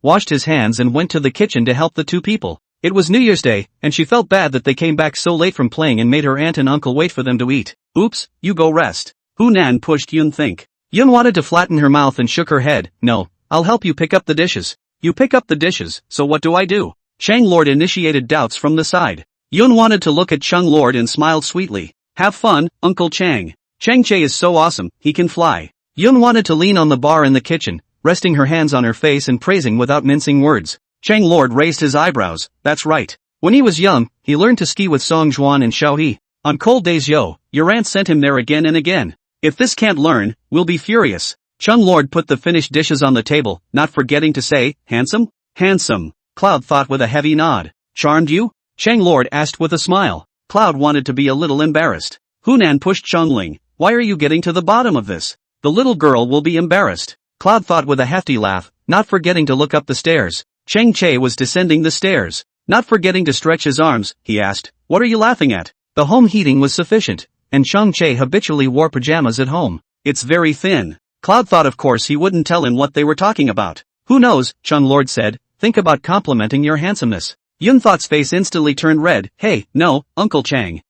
washed his hands and went to the kitchen to help the two people. It was New Year's Day, and she felt bad that they came back so late from playing and made her aunt and uncle wait for them to eat. Oops, you go rest. Hunan pushed Yun think. Yun wanted to flatten her mouth and shook her head. No, I'll help you pick up the dishes. You pick up the dishes, so what do I do? Chang Lord initiated doubts from the side. Yun wanted to look at Chang Lord and smiled sweetly. Have fun, Uncle Chang. Chang Che is so awesome, he can fly. Yun wanted to lean on the bar in the kitchen, resting her hands on her face and praising without mincing words. Chang Lord raised his eyebrows. That's right. When he was young, he learned to ski with Song Zhuan and Xiaohe. On cold days your aunt sent him there again and again. If this can't learn, we'll be furious. Chang Lord put the finished dishes on the table, not forgetting to say, handsome? Handsome. Cloud thought with a heavy nod. Charmed you? Chang Lord asked with a smile. Cloud wanted to be a little embarrassed. Hunan pushed Changling. Why are you getting to the bottom of this? The little girl will be embarrassed. Cloud thought with a hefty laugh, not forgetting to look up the stairs. Chang Che was descending the stairs. Not forgetting to stretch his arms, he asked, what are you laughing at? The home heating was sufficient, and Chang Che habitually wore pajamas at home. It's very thin. Cloud thought of course he wouldn't tell him what they were talking about. Who knows, Chang Lord said, think about complimenting your handsomeness. Yun thought's face instantly turned red. Hey, no, Uncle Chang.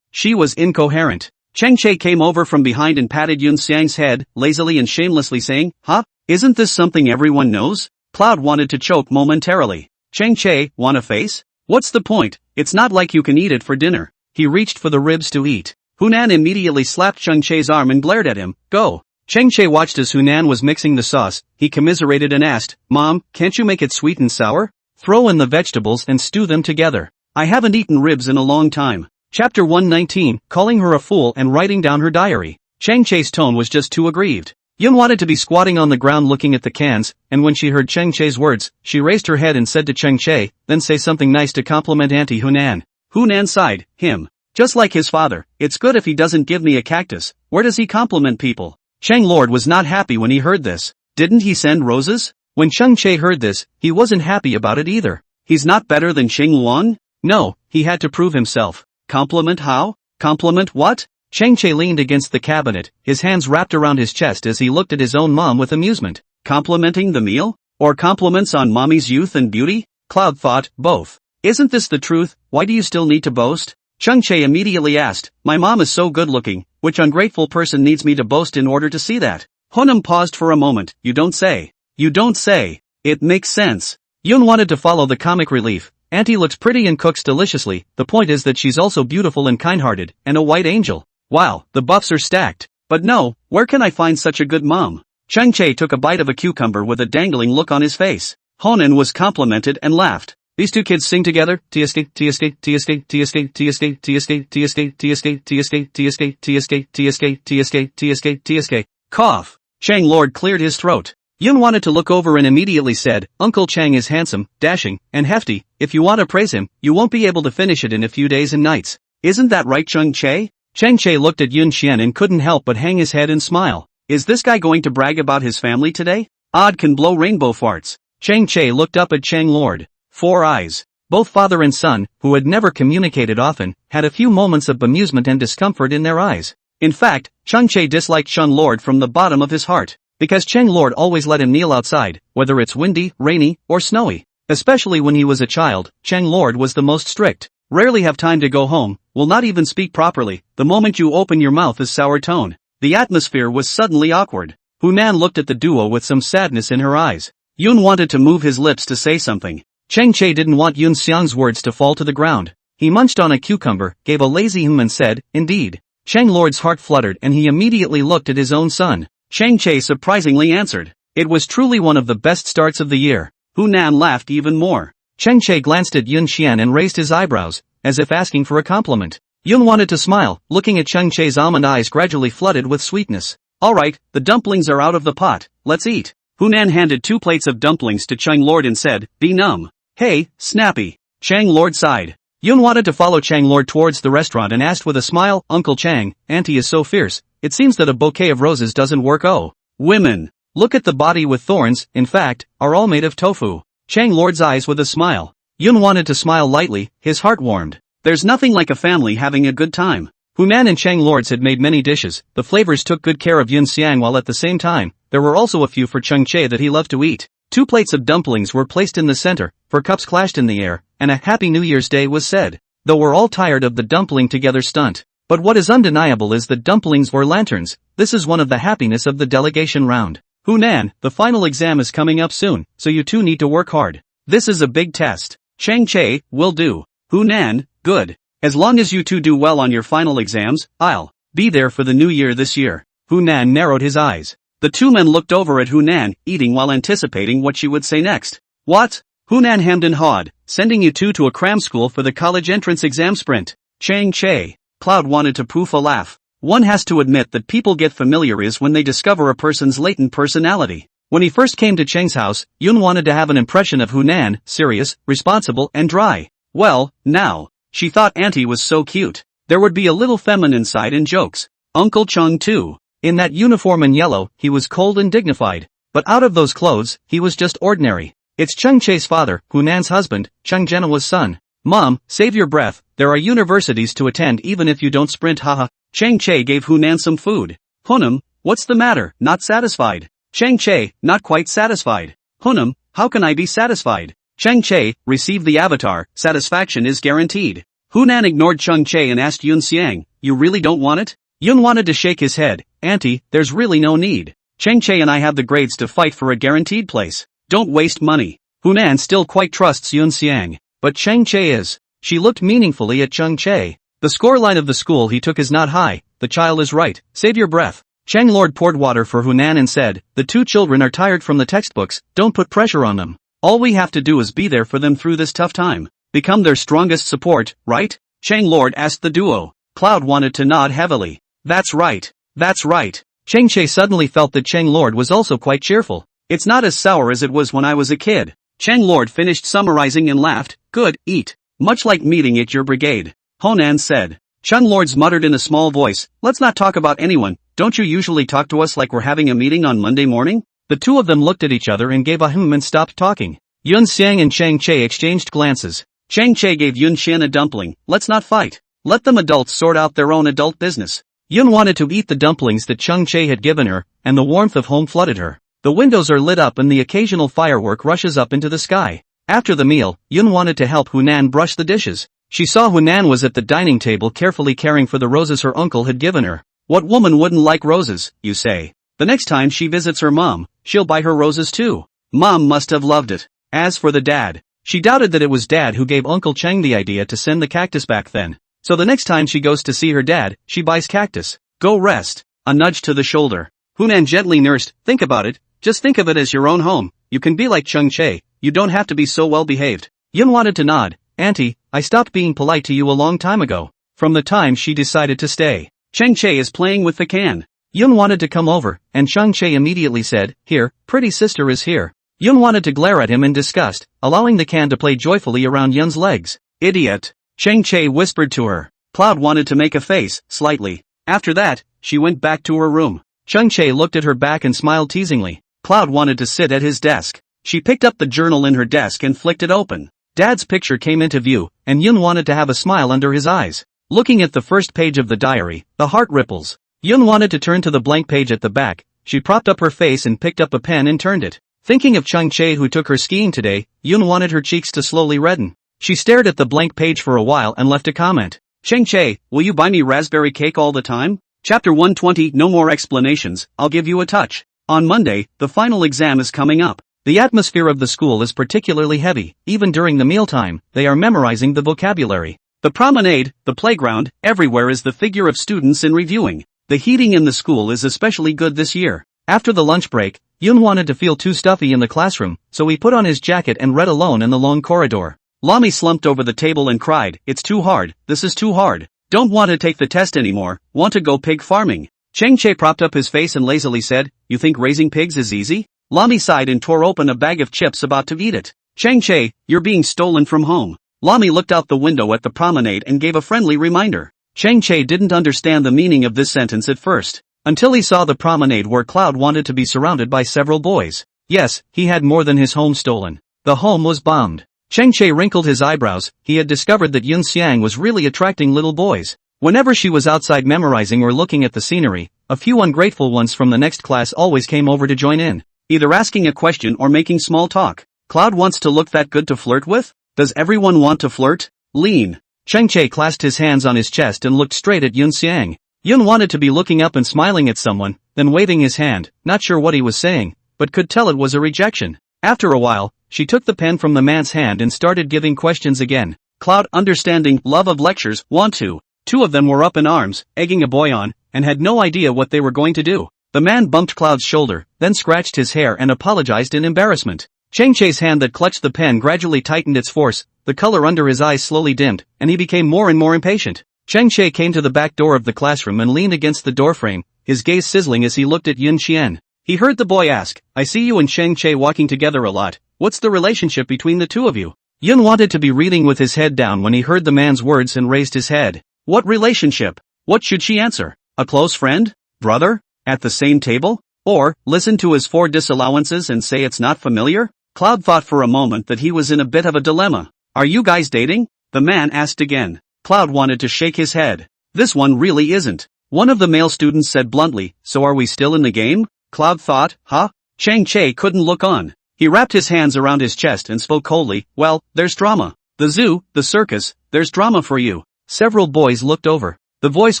She was incoherent. Chang Che came over from behind and patted Yun Xiang's head, lazily and shamelessly saying, huh? Isn't this something everyone knows? Cloud wanted to choke momentarily. Chang Che, want a face? What's the point? It's not like you can eat it for dinner. He reached for the ribs to eat. Hunan immediately slapped Chang Che's arm and glared at him. Go. Chang Che watched as Hunan was mixing the sauce. He commiserated and asked, Mom, can't you make it sweet and sour? Throw in the vegetables and stew them together. I haven't eaten ribs in a long time. Chapter 119, calling her a fool and writing down her diary. Chang Che's tone was just too aggrieved. Yun wanted to be squatting on the ground looking at the cans, and when she heard Chang Che's words, she raised her head and said to Chang Che, then say something nice to compliment Auntie Hunan. Hunan sighed, him. Just like his father, it's good if he doesn't give me a cactus. Where does he compliment people? Chang Lord was not happy when he heard this. Didn't he send roses? When Chang Che heard this, he wasn't happy about it either. He's not better than Xing Luang? No, he had to prove himself. Compliment how? Compliment what? Chang Che leaned against the cabinet, his hands wrapped around his chest as he looked at his own mom with amusement. Complimenting the meal? Or compliments on mommy's youth and beauty? Cloud thought, both. Isn't this the truth? Why do you still need to boast? Chang Che immediately asked, my mom is so good looking, which ungrateful person needs me to boast in order to see that? Hunan paused for a moment, you don't say. You don't say. It makes sense. Yun wanted to follow the comic relief. Auntie looks pretty and cooks deliciously, the point is that she's also beautiful and kind-hearted, and a white angel. Wow, the buffs are stacked. But no, where can I find such a good mom? Chang Che took a bite of a cucumber with a dangling look on his face. Hunan was complimented and laughed. These two kids sing together, TSK, TSK, TSK, TSK, TSK, TSK, TSK, TSK, TSK, TSK, TSK, TSK, TSK, TSK, TSK. Cough. Chang Lord cleared his throat. Yun wanted to look over and immediately said, Uncle Chang is handsome, dashing, and hefty. If you want to praise him, you won't be able to finish it in a few days and nights. Isn't that right, Chang Che? Chang Che looked at Yun Xian and couldn't help but hang his head and smile. Is this guy going to brag about his family today? Odd can blow rainbow farts. Chang Che looked up at Chang Lord. 4 eyes. Both father and son, who had never communicated often, had a few moments of bemusement and discomfort in their eyes. In fact, Chang Che disliked Chang Lord from the bottom of his heart, because Chang Lord always let him kneel outside, whether it's windy, rainy, or snowy. Especially when he was a child, Chang Lord was the most strict. Rarely have time to go home, will not even speak properly, the moment you open your mouth is sour tone. The atmosphere was suddenly awkward. Hunan looked at the duo with some sadness in her eyes. Yun wanted to move his lips to say something. Chang Che didn't want Yun Xiang's words to fall to the ground. He munched on a cucumber, gave a lazy and said, indeed. Chang Lord's heart fluttered and he immediately looked at his own son. Chang Che surprisingly answered. It was truly one of the best starts of the year. Hunan laughed even more. Chang Che glanced at Yun Xian and raised his eyebrows, as if asking for a compliment. Yun wanted to smile, looking at Chang Che's almond eyes gradually flooded with sweetness. Alright, the dumplings are out of the pot, let's eat. Hunan handed 2 plates of dumplings to Chang Lord and said, be numb. Hey, Snappy. Chang Lord sighed. Yun wanted to follow Chang Lord towards the restaurant and asked with a smile, Uncle Chang, Auntie is so fierce, it seems that a bouquet of roses doesn't work. Oh. Women. Look at the body with thorns, in fact, are all made of tofu. Chang Lord's eyes with a smile. Yun wanted to smile lightly, his heart warmed. There's nothing like a family having a good time. Hunan and Chang Lords had made many dishes, the flavors took good care of Yun Xiang while at the same time, there were also a few for Chang Che that he loved to eat. 2 plates of dumplings were placed in the center, 4 cups clashed in the air, and a Happy New Year's Day was said. Though we're all tired of the dumpling together stunt. But what is undeniable is that dumplings or lanterns, this is one of the happiness of the delegation round. Hunan, the final exam is coming up soon, so you two need to work hard. This is a big test. Chang Che, will do. Hunan, good. As long as you two do well on your final exams, I'll be there for the new year this year. Hunan narrowed his eyes. The 2 men looked over at Hunan, eating while anticipating what she would say next. What? Hunan hemmed and hawed, sending you two to a cram school for the college entrance exam sprint. Chang Che. Cloud wanted to poof a laugh. One has to admit that people get familiar is when they discover a person's latent personality. When he first came to Cheng's house, Yun wanted to have an impression of Hunan, serious, responsible and dry. Well, now, she thought Auntie was so cute. There would be a little feminine side in jokes. Uncle Chung too. In that uniform in yellow, he was cold and dignified. But out of those clothes, he was just ordinary. It's Cheng Che's father, Hunan's husband, Cheng Genoa's son. Mom, save your breath, there are universities to attend even if you don't sprint haha. Cheng Che gave Hunan some food. Hunam, what's the matter, not satisfied? Cheng Che, not quite satisfied. Hunam, how can I be satisfied? Cheng Che, receive the avatar, satisfaction is guaranteed. Hunan ignored Cheng Che and asked Yun Xiang, you really don't want it? Yun wanted to shake his head, Auntie, there's really no need. Cheng Che and I have the grades to fight for a guaranteed place. Don't waste money. Hunan still quite trusts Yun Xiang. But Cheng Che is. She looked meaningfully at Cheng Che. The scoreline of the school he took is not high, the child is right, save your breath. Cheng Lord poured water for Hunan and said, the 2 children are tired from the textbooks, don't put pressure on them. All we have to do is be there for them through this tough time. Become their strongest support, right? Cheng Lord asked the duo. Cloud wanted to nod heavily. That's right. That's right. Cheng Che suddenly felt that Cheng Lord was also quite cheerful. It's not as sour as it was when I was a kid. Cheng Lord finished summarizing and laughed, good, eat. Much like meeting at your brigade. Honan said. Cheng Lords muttered in a small voice, let's not talk about anyone, don't you usually talk to us like we're having a meeting on Monday morning? The 2 of them looked at each other and gave a and stopped talking. Yun Xiang and Cheng Che exchanged glances. Cheng Che gave Yun Xian a dumpling, let's not fight. Let them adults sort out their own adult business. Yun wanted to eat the dumplings that Cheng Che had given her, and the warmth of home flooded her. The windows are lit up and the occasional firework rushes up into the sky. After the meal, Yun wanted to help Hunan brush the dishes. She saw Hunan was at the dining table carefully caring for the roses her uncle had given her. What woman wouldn't like roses, you say? The next time she visits her mom, she'll buy her roses too. Mom must have loved it. As for the dad, she doubted that it was Dad who gave Uncle Cheng the idea to send the cactus back then. So the next time she goes to see her dad, she buys cactus. Go rest. A nudge to the shoulder. Hunan gently nursed, think about it, just think of it as your own home. You can be like Cheng Che, you don't have to be so well behaved. Yun wanted to nod. Auntie, I stopped being polite to you a long time ago. From the time she decided to stay. Cheng Che is playing with the can. Yun wanted to come over, and Chang-che immediately said, "Here, pretty sister is here." Yun wanted to glare at him in disgust, allowing the can to play joyfully around Yun's legs. "Idiot," Chang-che whispered to her. Cloud wanted to make a face, slightly. After that, she went back to her room. Chang-che looked at her back and smiled teasingly. Cloud wanted to sit at his desk. She picked up the journal in her desk and flicked it open. Dad's picture came into view, and Yun wanted to have a smile under his eyes. Looking at the first page of the diary, the heart ripples. Yun wanted to turn to the blank page at the back. She propped up her face and picked up a pen and turned it. Thinking of Chang-che who took her skiing today, Yun wanted her cheeks to slowly redden. She stared at the blank page for a while and left a comment. "Chang-che, will you buy me raspberry cake all the time?" Chapter 120. No more explanations, I'll give you a touch. On Monday, the final exam is coming up. The atmosphere of the school is particularly heavy. Even during the mealtime, they are memorizing the vocabulary. The promenade, the playground, everywhere is the figure of students in reviewing. The heating in the school is especially good this year. After the lunch break, Yun wanted to feel too stuffy in the classroom, so he put on his jacket and read alone in the long corridor. Lami slumped over the table and cried, "It's too hard, this is too hard. Don't want to take the test anymore, want to go pig farming." Chang-che propped up his face and lazily said, "You think raising pigs is easy?" Lami sighed and tore open a bag of chips about to eat it. "Chang-che, you're being stolen from home." Lami looked out the window at the promenade and gave a friendly reminder. Chang-che didn't understand the meaning of this sentence at first, until he saw the promenade where Cloud wanted to be surrounded by several boys. Yes, he had more than his home stolen. The home was bombed. Chang-che wrinkled his eyebrows. He had discovered that Yun Xiang was really attracting little boys. Whenever she was outside memorizing or looking at the scenery, a few ungrateful ones from the next class always came over to join in, either asking a question or making small talk. Cloud wants to look that good to flirt with? Does everyone want to flirt? Lean. Chang-che clasped his hands on his chest and looked straight at Yun Xiang. Yun wanted to be looking up and smiling at someone, then waving his hand, not sure what he was saying, but could tell it was a rejection. After a while, she took the pen from the man's hand and started giving questions again. Cloud, understanding, love of lectures, want to. Two of them were up in arms, egging a boy on, and had no idea what they were going to do. The man bumped Cloud's shoulder, then scratched his hair and apologized in embarrassment. Chang-che's hand that clutched the pen gradually tightened its force, the color under his eyes slowly dimmed, and he became more and more impatient. Chang-che came to the back door of the classroom and leaned against the doorframe, his gaze sizzling as he looked at Yun Xian. He heard the boy ask, "I see you and Chang-che walking together a lot. What's the relationship between the two of you?" Yun wanted to be reading with his head down when he heard the man's words and raised his head. What relationship? What should she answer? A close friend? Brother? At the same table? Or, listen to his 4 disallowances and say it's not familiar? Cloud thought for a moment that he was in a bit of a dilemma. "Are you guys dating?" the man asked again. Cloud wanted to shake his head. "This one really isn't." One of the male students said bluntly, "So are we still in the game?" Cloud thought, huh? Chang-che couldn't look on. He wrapped his hands around his chest and spoke coldly, "Well, there's drama. The zoo, the circus, there's drama for you." Several boys looked over. The voice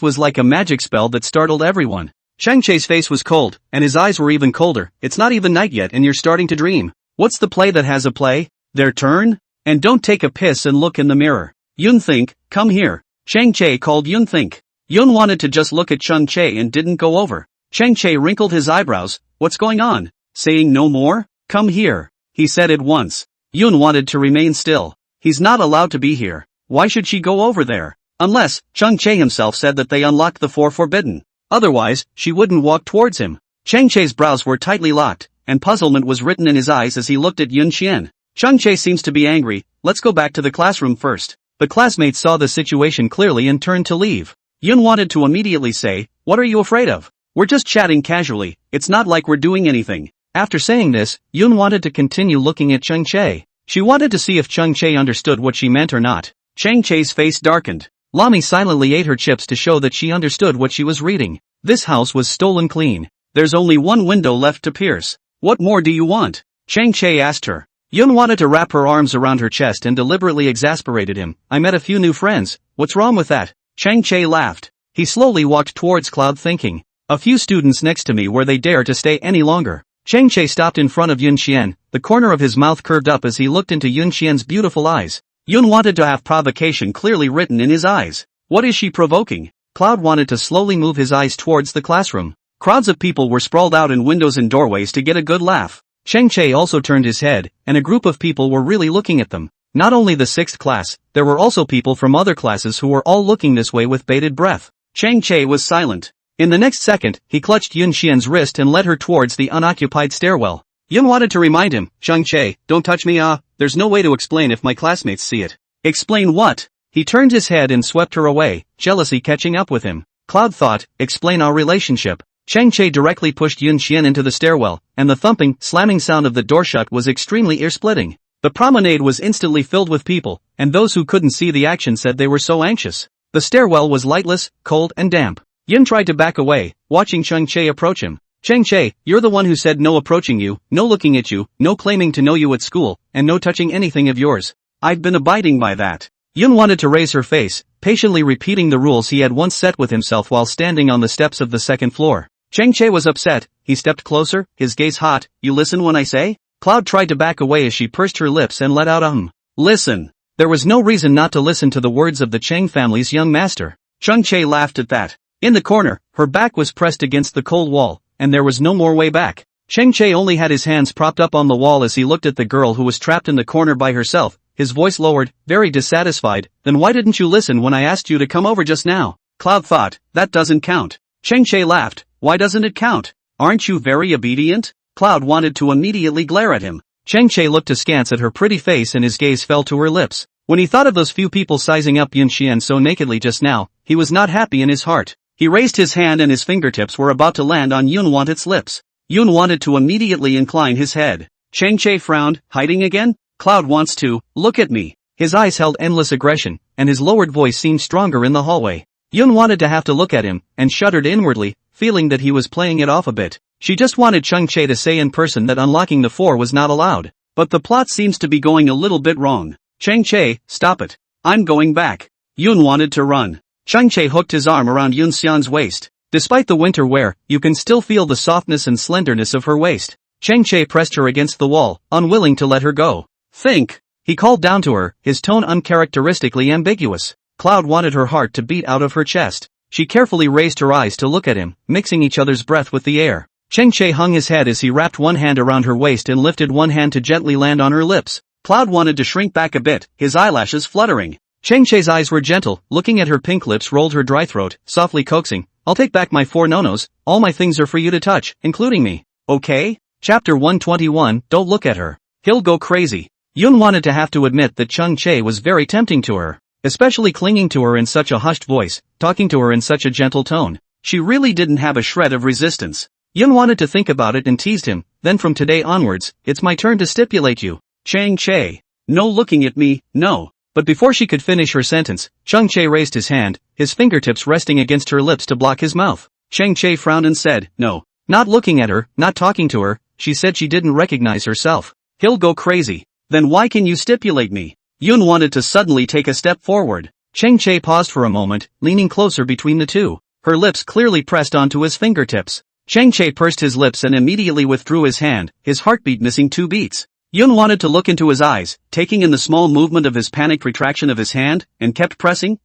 was like a magic spell that startled everyone. Chang-che's face was cold, and his eyes were even colder. "It's not even night yet and you're starting to dream. What's the play that has a play? Their turn? And don't take a piss and look in the mirror. Yun Think, come here." Chang-che called Yun Think. Yun wanted to just look at Chang-che and didn't go over. Chang-che wrinkled his eyebrows. "What's going on? Saying no more? Come here," he said at once. Yun wanted to remain still. He's not allowed to be here. Why should she go over there? Unless, Chang-che himself said that they unlocked the 4 forbidden. Otherwise, she wouldn't walk towards him. Chang-che's brows were tightly locked, and puzzlement was written in his eyes as he looked at Yun Xian. Chang-che seems to be angry. Let's go back to the classroom first. The classmates saw the situation clearly and turned to leave. Yun wanted to immediately say, "What are you afraid of? We're just chatting casually, it's not like we're doing anything." After saying this, Yun wanted to continue looking at Chang-che. She wanted to see if Chang-che understood what she meant or not. Chang-che's face darkened. Lami silently ate her chips to show that she understood what she was reading. This house was stolen clean. There's only one window left to pierce. What more do you want? Chang-che asked her. Yun wanted to wrap her arms around her chest and deliberately exasperated him. "I met a few new friends. What's wrong with that?" Chang-che laughed. He slowly walked towards Cloud thinking. "A few students next to me where they dare to stay any longer." Chang-che stopped in front of Yun Xian, the corner of his mouth curved up as he looked into Yun Xian's beautiful eyes. Yun wanted to have provocation clearly written in his eyes. What is she provoking? Cloud wanted to slowly move his eyes towards the classroom. Crowds of people were sprawled out in windows and doorways to get a good laugh. Chang-che also turned his head, and a group of people were really looking at them. Not only the 6th class, there were also people from other classes who were all looking this way with bated breath. Chang-che was silent. In the next second, he clutched Yun Xian's wrist and led her towards the unoccupied stairwell. Yun wanted to remind him, Chang-che, don't touch me there's no way to explain if my classmates see it. Explain what? He turned his head and swept her away, jealousy catching up with him. Cloud thought, explain our relationship. Chang-che directly pushed Yun Xian into the stairwell, and the thumping, slamming sound of the door shut was extremely ear-splitting. The promenade was instantly filled with people, and those who couldn't see the action said they were so anxious. The stairwell was lightless, cold and damp. Yun tried to back away, watching Chang-che approach him. Chang-che, you're the one who said no approaching you, no looking at you, no claiming to know you at school, and no touching anything of yours. I've been abiding by that. Yun wanted to raise her face, patiently repeating the rules he had once set with himself while standing on the steps of the second floor. Chang-che was upset. He stepped closer, his gaze hot. You listen when I say? Cloud tried to back away as she pursed her lips and let out a Listen. There was no reason not to listen to the words of the Chang family's young master. Chang-che laughed at that. In the corner, her back was pressed against the cold wall, and there was no more way back. Chang-che only had his hands propped up on the wall as he looked at the girl who was trapped in the corner by herself, his voice lowered, very dissatisfied. Then why didn't you listen when I asked you to come over just now? Cloud thought, that doesn't count. Chang-che laughed, why doesn't it count? Aren't you very obedient? Cloud wanted to immediately glare at him. Chang-che looked askance at her pretty face and his gaze fell to her lips. When he thought of those few people sizing up Yun Xian so nakedly just now, he was not happy in his heart. He raised his hand and his fingertips were about to land on Yun Wanted's lips. Yun wanted to immediately incline his head. Chang-che frowned, hiding again? Cloud wants to, look at me. His eyes held endless aggression, and his lowered voice seemed stronger in the hallway. Yun wanted to have to look at him, and shuddered inwardly, feeling that he was playing it off a bit. She just wanted Chang-che to say in person that unlocking the door was not allowed. But the plot seems to be going a little bit wrong. Chang-che, stop it. I'm going back. Yun wanted to run. Chang-che hooked his arm around Yun Xian's waist. Despite the winter wear, you can still feel the softness and slenderness of her waist. Chang-che pressed her against the wall, unwilling to let her go. Think. He called down to her, his tone uncharacteristically ambiguous. Cloud wanted her heart to beat out of her chest. She carefully raised her eyes to look at him, mixing each other's breath with the air. Chang-che hung his head as he wrapped one hand around her waist and lifted one hand to gently land on her lips. Cloud wanted to shrink back a bit, his eyelashes fluttering. Chang-che's eyes were gentle, looking at her pink lips rolled her dry throat, softly coaxing. I'll take back my 4 no-nos, all my things are for you to touch, including me. Okay? Chapter 121, Don't look at her. He'll go crazy. Yun wanted to have to admit that Chang-che was very tempting to her. Especially clinging to her in such a hushed voice, talking to her in such a gentle tone. She really didn't have a shred of resistance. Yun wanted to think about it and teased him, then from today onwards, it's my turn to stipulate you. Chang-che. No looking at me, no. But before she could finish her sentence, Chang-che raised his hand, his fingertips resting against her lips to block his mouth. Chang-che frowned and said, no. Not looking at her, not talking to her, she said she didn't recognize herself. He'll go crazy. Then why can you stipulate me? Yun wanted to suddenly take a step forward. Chang-che paused for a moment, leaning closer between the two. Her lips clearly pressed onto his fingertips. Chang-che pursed his lips and immediately withdrew his hand, his heartbeat missing 2 beats. Yun wanted to look into his eyes, taking in the small movement of his panicked retraction of his hand, and kept pressing.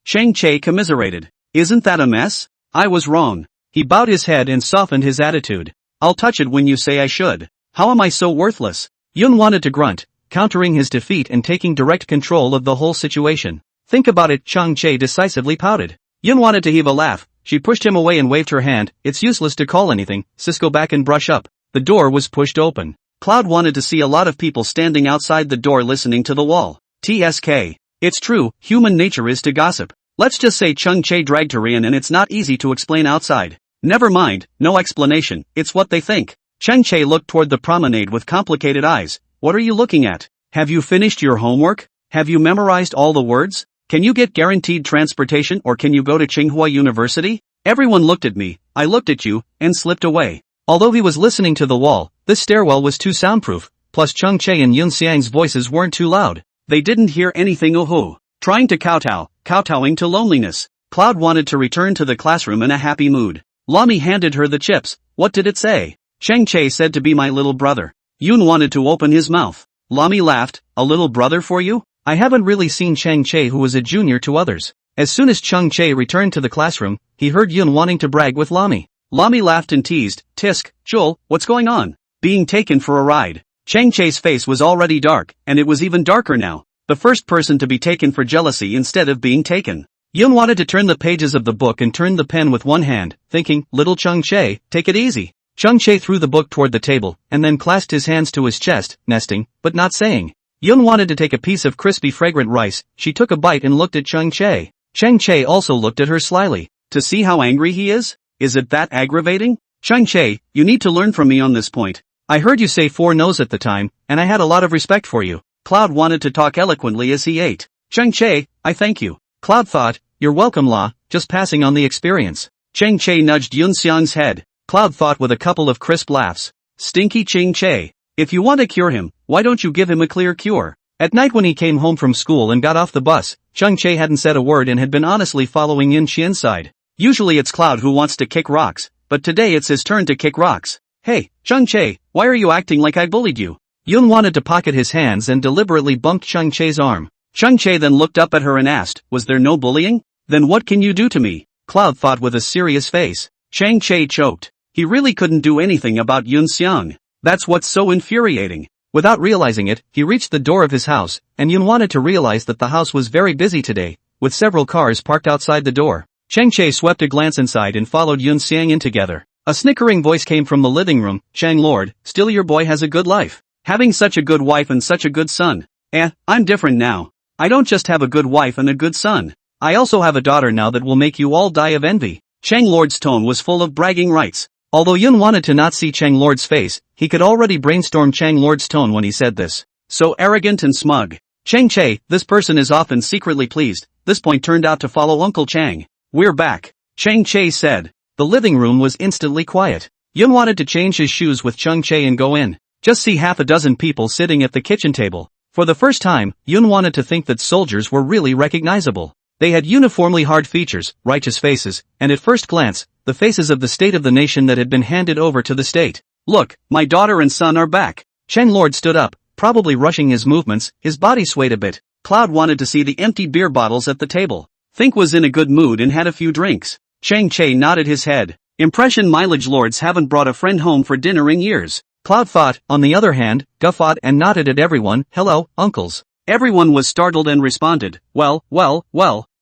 Chang-che commiserated. Isn't that a mess? I was wrong. He bowed his head and softened his attitude. I'll touch it when you say I should. How am I so worthless? Yun wanted to grunt, countering his defeat and taking direct control of the whole situation. Think about it, Chang-che decisively pouted. Yun wanted to heave a laugh. She pushed him away and waved her hand. It's useless to call anything, Cisco back and brush up. The door was pushed open. Cloud wanted to see a lot of people standing outside the door listening to the wall. TSK. It's true, human nature is to gossip. Let's just say Chang-che dragged her in and it's not easy to explain outside. Never mind, no explanation, it's what they think. Chang-che looked toward the promenade with complicated eyes. What are you looking at? Have you finished your homework? Have you memorized all the words? Can you get guaranteed transportation or can you go to Tsinghua University? Everyone looked at me, I looked at you, and slipped away. Although he was listening to the wall, this stairwell was too soundproof, plus Chang-che and Yun Xiang's voices weren't too loud. They didn't hear anything. Trying to kowtowing to loneliness. Cloud wanted to return to the classroom in a happy mood. Lami handed her the chips. What did it say? Chang-che said to be my little brother. Yun wanted to open his mouth. Lami laughed. A little brother for you? I haven't really seen Chang-che, who was a junior to others. As soon as Chang-che returned to the classroom, he heard Yun wanting to brag with Lami. Lami laughed and teased, Tisk, Jul, what's going on? Being taken for a ride. Chang-che's face was already dark, and it was even darker now. The first person to be taken for jealousy instead of being taken. Yun wanted to turn the pages of the book and turned the pen with one hand, thinking, little Chung Che, take it easy. Chung Che threw the book toward the table, and then clasped his hands to his chest, nesting, but not saying. Yun wanted to take a piece of crispy fragrant rice. She took a bite and looked at Chung Che. Chung Che also looked at her slyly. To see how angry he is? Is it that aggravating? Chung Che, you need to learn from me on this point. I heard you say 4 no's at the time, and I had a lot of respect for you. Cloud wanted to talk eloquently as he ate. Chung Che, I thank you. Cloud thought, you're welcome La, just passing on the experience. Chung Che nudged Yun Xiang's head. Cloud thought with a couple of crisp laughs. Stinky Chung Che. If you want to cure him, why don't you give him a clear cure? At night when he came home from school and got off the bus, Chung Che hadn't said a word and had been honestly following Yun Xian's side. Usually it's Cloud who wants to kick rocks, but today it's his turn to kick rocks. Hey, Chung Che, why are you acting like I bullied you? Yun wanted to pocket his hands and deliberately bumped Chung Che's arm. Chung Che then looked up at her and asked, was there no bullying? Then what can you do to me? Cloud thought with a serious face. Chung Che choked. He really couldn't do anything about Yun Xiang. That's what's so infuriating. Without realizing it, he reached the door of his house, and Yun wanted to realize that the house was very busy today, with several cars parked outside the door. Chung Che swept a glance inside and followed Yun Xiang in together. A snickering voice came from the living room, Chang Lord, still your boy has a good life. Having such a good wife and such a good son. I'm different now. I don't just have a good wife and a good son. I also have a daughter now that will make you all die of envy. Chang Lord's tone was full of bragging rights. Although Yun wanted to not see Chang Lord's face, he could already brainstorm Chang Lord's tone when he said this. So arrogant and smug. Chung Che, this person is often secretly pleased. This point turned out to follow Uncle Chang. We're back. Chung Che said. The living room was instantly quiet. Yun wanted to change his shoes with Chung Che and go in. Just see half a dozen people sitting at the kitchen table. For the first time, Yun wanted to think that soldiers were really recognizable. They had uniformly hard features, righteous faces, and at first glance, the faces of the state of the nation that had been handed over to the state. Look, my daughter and son are back. Chang Lord stood up, probably rushing his movements, his body swayed a bit. Cloud wanted to see the empty beer bottles at the table. Think was in a good mood and had a few drinks. Chung Che nodded his head. Impression mileage lords haven't brought a friend home for dinner in years. Cloud thought, on the other hand, guffawed and nodded at everyone, hello, uncles. Everyone was startled and responded, well,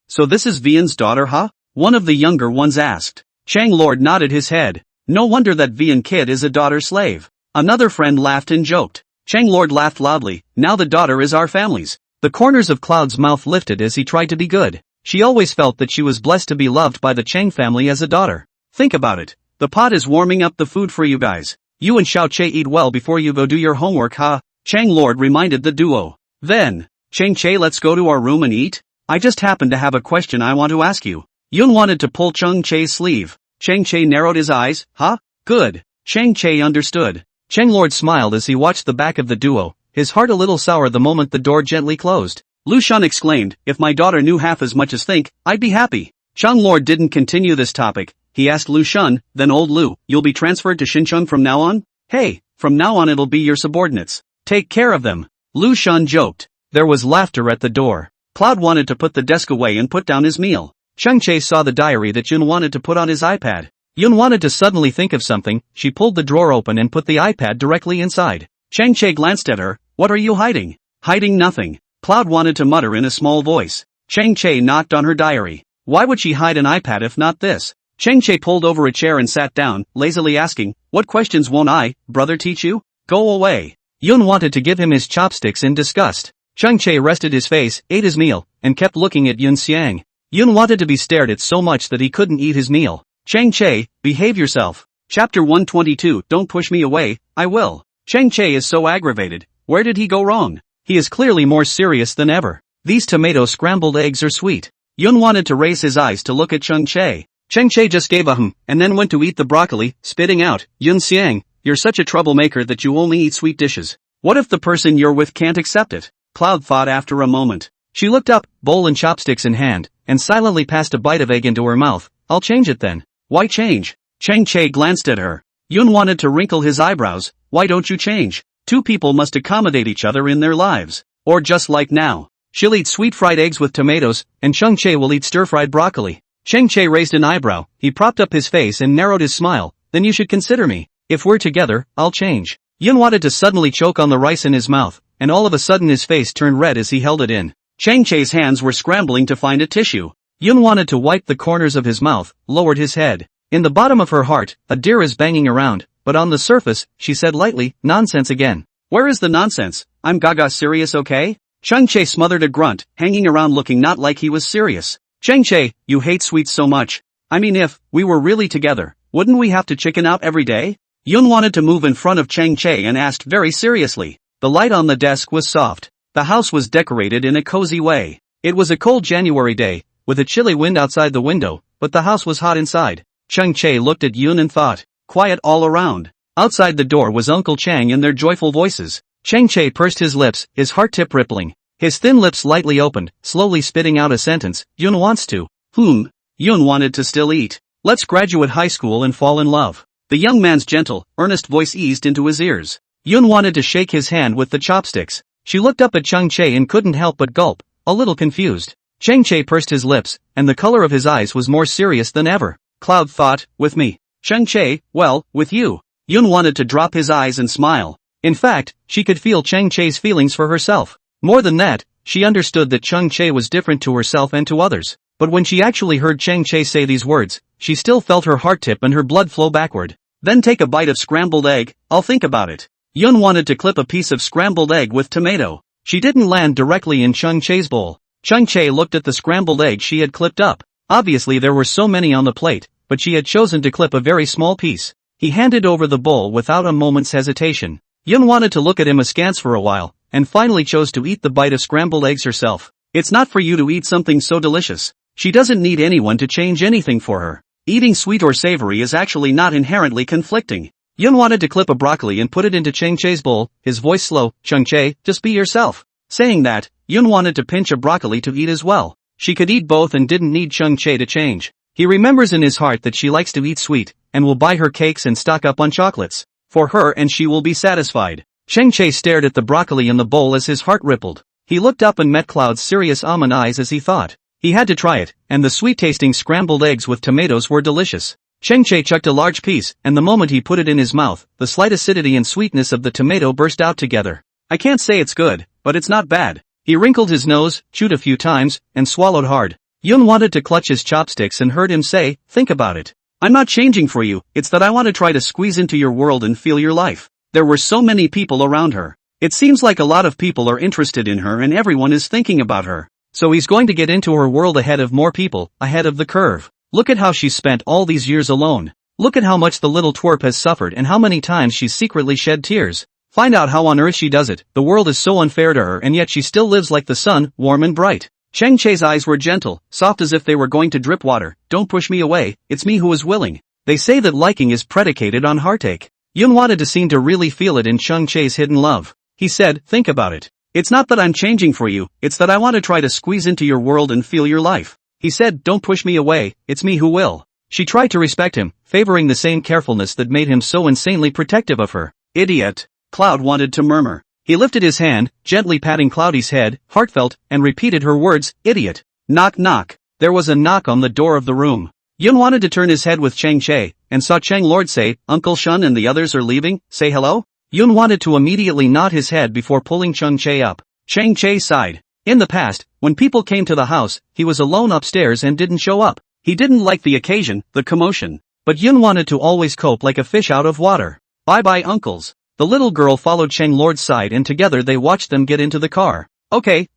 so this is Vian's daughter huh? One of the younger ones asked. Chang Lord nodded his head. No wonder that Vian kid is a daughter slave. Another friend laughed and joked. Chang Lord laughed loudly, now the daughter is our family's. The corners of Cloud's mouth lifted as he tried to be good. She always felt that she was blessed to be loved by the Chang family as a daughter. Think about it. The pot is warming up the food for you guys. You and Xiao Che eat well before you go do your homework huh? Chang Lord reminded the duo. Then, Chung Che let's go to our room and eat? I just happen to have a question I want to ask you. Yun wanted to pull Chung Che's sleeve. Chung Che narrowed his eyes, huh? Good. Chung Che understood. Chang Lord smiled as he watched the back of the duo, his heart a little sour the moment the door gently closed. Lu Shan exclaimed, if my daughter knew half as much as think, I'd be happy. Chung Lord didn't continue this topic. He asked Lu Shan, then old Lu, you'll be transferred to Xincheng from now on? Hey, from now on it'll be your subordinates. Take care of them. Lu Shan joked. There was laughter at the door. Cloud wanted to put the desk away and put down his meal. Chung Che saw the diary that Yun wanted to put on his iPad. Yun wanted to suddenly think of something. She pulled the drawer open and put the iPad directly inside. Chung Che glanced at her. What are you hiding? Hiding nothing. Cloud wanted to mutter in a small voice. Chung Che knocked on her diary. Why would she hide an iPad if not this? Chung Che pulled over a chair and sat down, lazily asking, what questions won't I, brother teach you? Go away. Yun wanted to give him his chopsticks in disgust. Chung Che rested his face, ate his meal, and kept looking at Yun Xiang. Yun wanted to be stared at so much that he couldn't eat his meal. Chung Che, behave yourself. Chapter 122, don't push me away, I will. Chung Che is so aggravated. Where did he go wrong? He is clearly more serious than ever. These tomato scrambled eggs are sweet. Yun wanted to raise his eyes to look at Chung Che. Chung Che just gave a and then went to eat the broccoli, spitting out, Yun Xiang, you're such a troublemaker that you only eat sweet dishes. What if the person you're with can't accept it? Cloud thought after a moment. She looked up, bowl and chopsticks in hand, and silently passed a bite of egg into her mouth. I'll change it then. Why change? Chung Che glanced at her. Yun wanted to wrinkle his eyebrows. Why don't you change? Two people must accommodate each other in their lives. Or just like now. She'll eat sweet fried eggs with tomatoes, and Chung Che will eat stir-fried broccoli. Chung Che raised an eyebrow, he propped up his face and narrowed his smile. Then you should consider me. If we're together, I'll change. Yun wanted to suddenly choke on the rice in his mouth, and all of a sudden his face turned red as he held it in. Chung Che's hands were scrambling to find a tissue. Yun wanted to wipe the corners of his mouth, lowered his head. In the bottom of her heart, a deer is banging around, but on the surface, she said lightly, nonsense again. Where is the nonsense? I'm gaga serious, okay? Chang-che smothered a grunt, hanging around looking not like he was serious. Chang-che, you hate sweets so much. I mean, if we were really together, wouldn't we have to chicken out every day? Yun wanted to move in front of Chang-che and asked very seriously. The light on the desk was soft. The house was decorated in a cozy way. It was a cold January day, with a chilly wind outside the window, but the house was hot inside. Chang-che looked at Yun and thought, quiet all around. Outside the door was Uncle Chang and their joyful voices. Chang-che pursed his lips, his heart tip rippling. His thin lips slightly opened, slowly spitting out a sentence. Yun wants to. Yun wanted to still eat. Let's graduate high school and fall in love. The young man's gentle, earnest voice eased into his ears. Yun wanted to shake his hand with the chopsticks. She looked up at Chang-che and couldn't help but gulp, a little confused. Chang-che pursed his lips, and the color of his eyes was more serious than ever. Cloud thought, with me. Chang-che, well, with you. Yun wanted to drop his eyes and smile. In fact, she could feel Chang-che's feelings for herself. More than that, she understood that Chang-che was different to herself and to others. But when she actually heard Chang-che say these words, she still felt her heart tip and her blood flow backward. Then take a bite of scrambled egg, I'll think about it. Yun wanted to clip a piece of scrambled egg with tomato. She didn't land directly in Chang-che's bowl. Chang-che looked at the scrambled egg she had clipped up. Obviously there were so many on the plate, but she had chosen to clip a very small piece. He handed over the bowl without a moment's hesitation. Yun wanted to look at him askance for a while, and finally chose to eat the bite of scrambled eggs herself. It's not for you to eat something so delicious. She doesn't need anyone to change anything for her. Eating sweet or savory is actually not inherently conflicting. Yun wanted to clip a broccoli and put it into Chang-che's bowl, his voice slow. Chang-che, just be yourself. Saying that, Yun wanted to pinch a broccoli to eat as well. She could eat both and didn't need Chang-che to change. He remembers in his heart that she likes to eat sweet, and will buy her cakes and stock up on chocolates. For her, and she will be satisfied. Chang-che stared at the broccoli in the bowl as his heart rippled. He looked up and met Cloud's serious almond eyes as he thought. He had to try it, and the sweet-tasting scrambled eggs with tomatoes were delicious. Chang-che chucked a large piece, and the moment he put it in his mouth, the slight acidity and sweetness of the tomato burst out together. I can't say it's good, but it's not bad. He wrinkled his nose, chewed a few times, and swallowed hard. Yun wanted to clutch his chopsticks and heard him say, think about it. I'm not changing for you, it's that I want to try to squeeze into your world and feel your life. There were so many people around her. It seems like a lot of people are interested in her and everyone is thinking about her. So he's going to get into her world ahead of more people, ahead of the curve. Look at how she's spent all these years alone. Look at how much the little twerp has suffered and how many times she's secretly shed tears. Find out how on earth she does it. The world is so unfair to her and yet she still lives like the sun, warm and bright. Chang-che's eyes were gentle, soft as if they were going to drip water. Don't push me away, it's me who is willing. They say that liking is predicated on heartache. Yun wanted to seem to really feel it in Chang-che's hidden love. He said, think about it. It's not that I'm changing for you, it's that I want to try to squeeze into your world and feel your life. He said, don't push me away, it's me who will. She tried to respect him, favoring the same carefulness that made him so insanely protective of her. Idiot. Cloud wanted to murmur. He lifted his hand, gently patting Cloudy's head, heartfelt, and repeated her words, idiot. Knock knock. There was a knock on the door of the room. Yun wanted to turn his head with Chang-che, and saw Chang Lord say, Uncle Shun and the others are leaving, say hello? Yun wanted to immediately nod his head before pulling Chang-che up. Chang-che sighed. In the past, when people came to the house, he was alone upstairs and didn't show up. He didn't like the occasion, the commotion. But Yun wanted to always cope like a fish out of water. Bye-bye uncles. The little girl followed Chang Lord's side and together they watched them get into the car. Okay.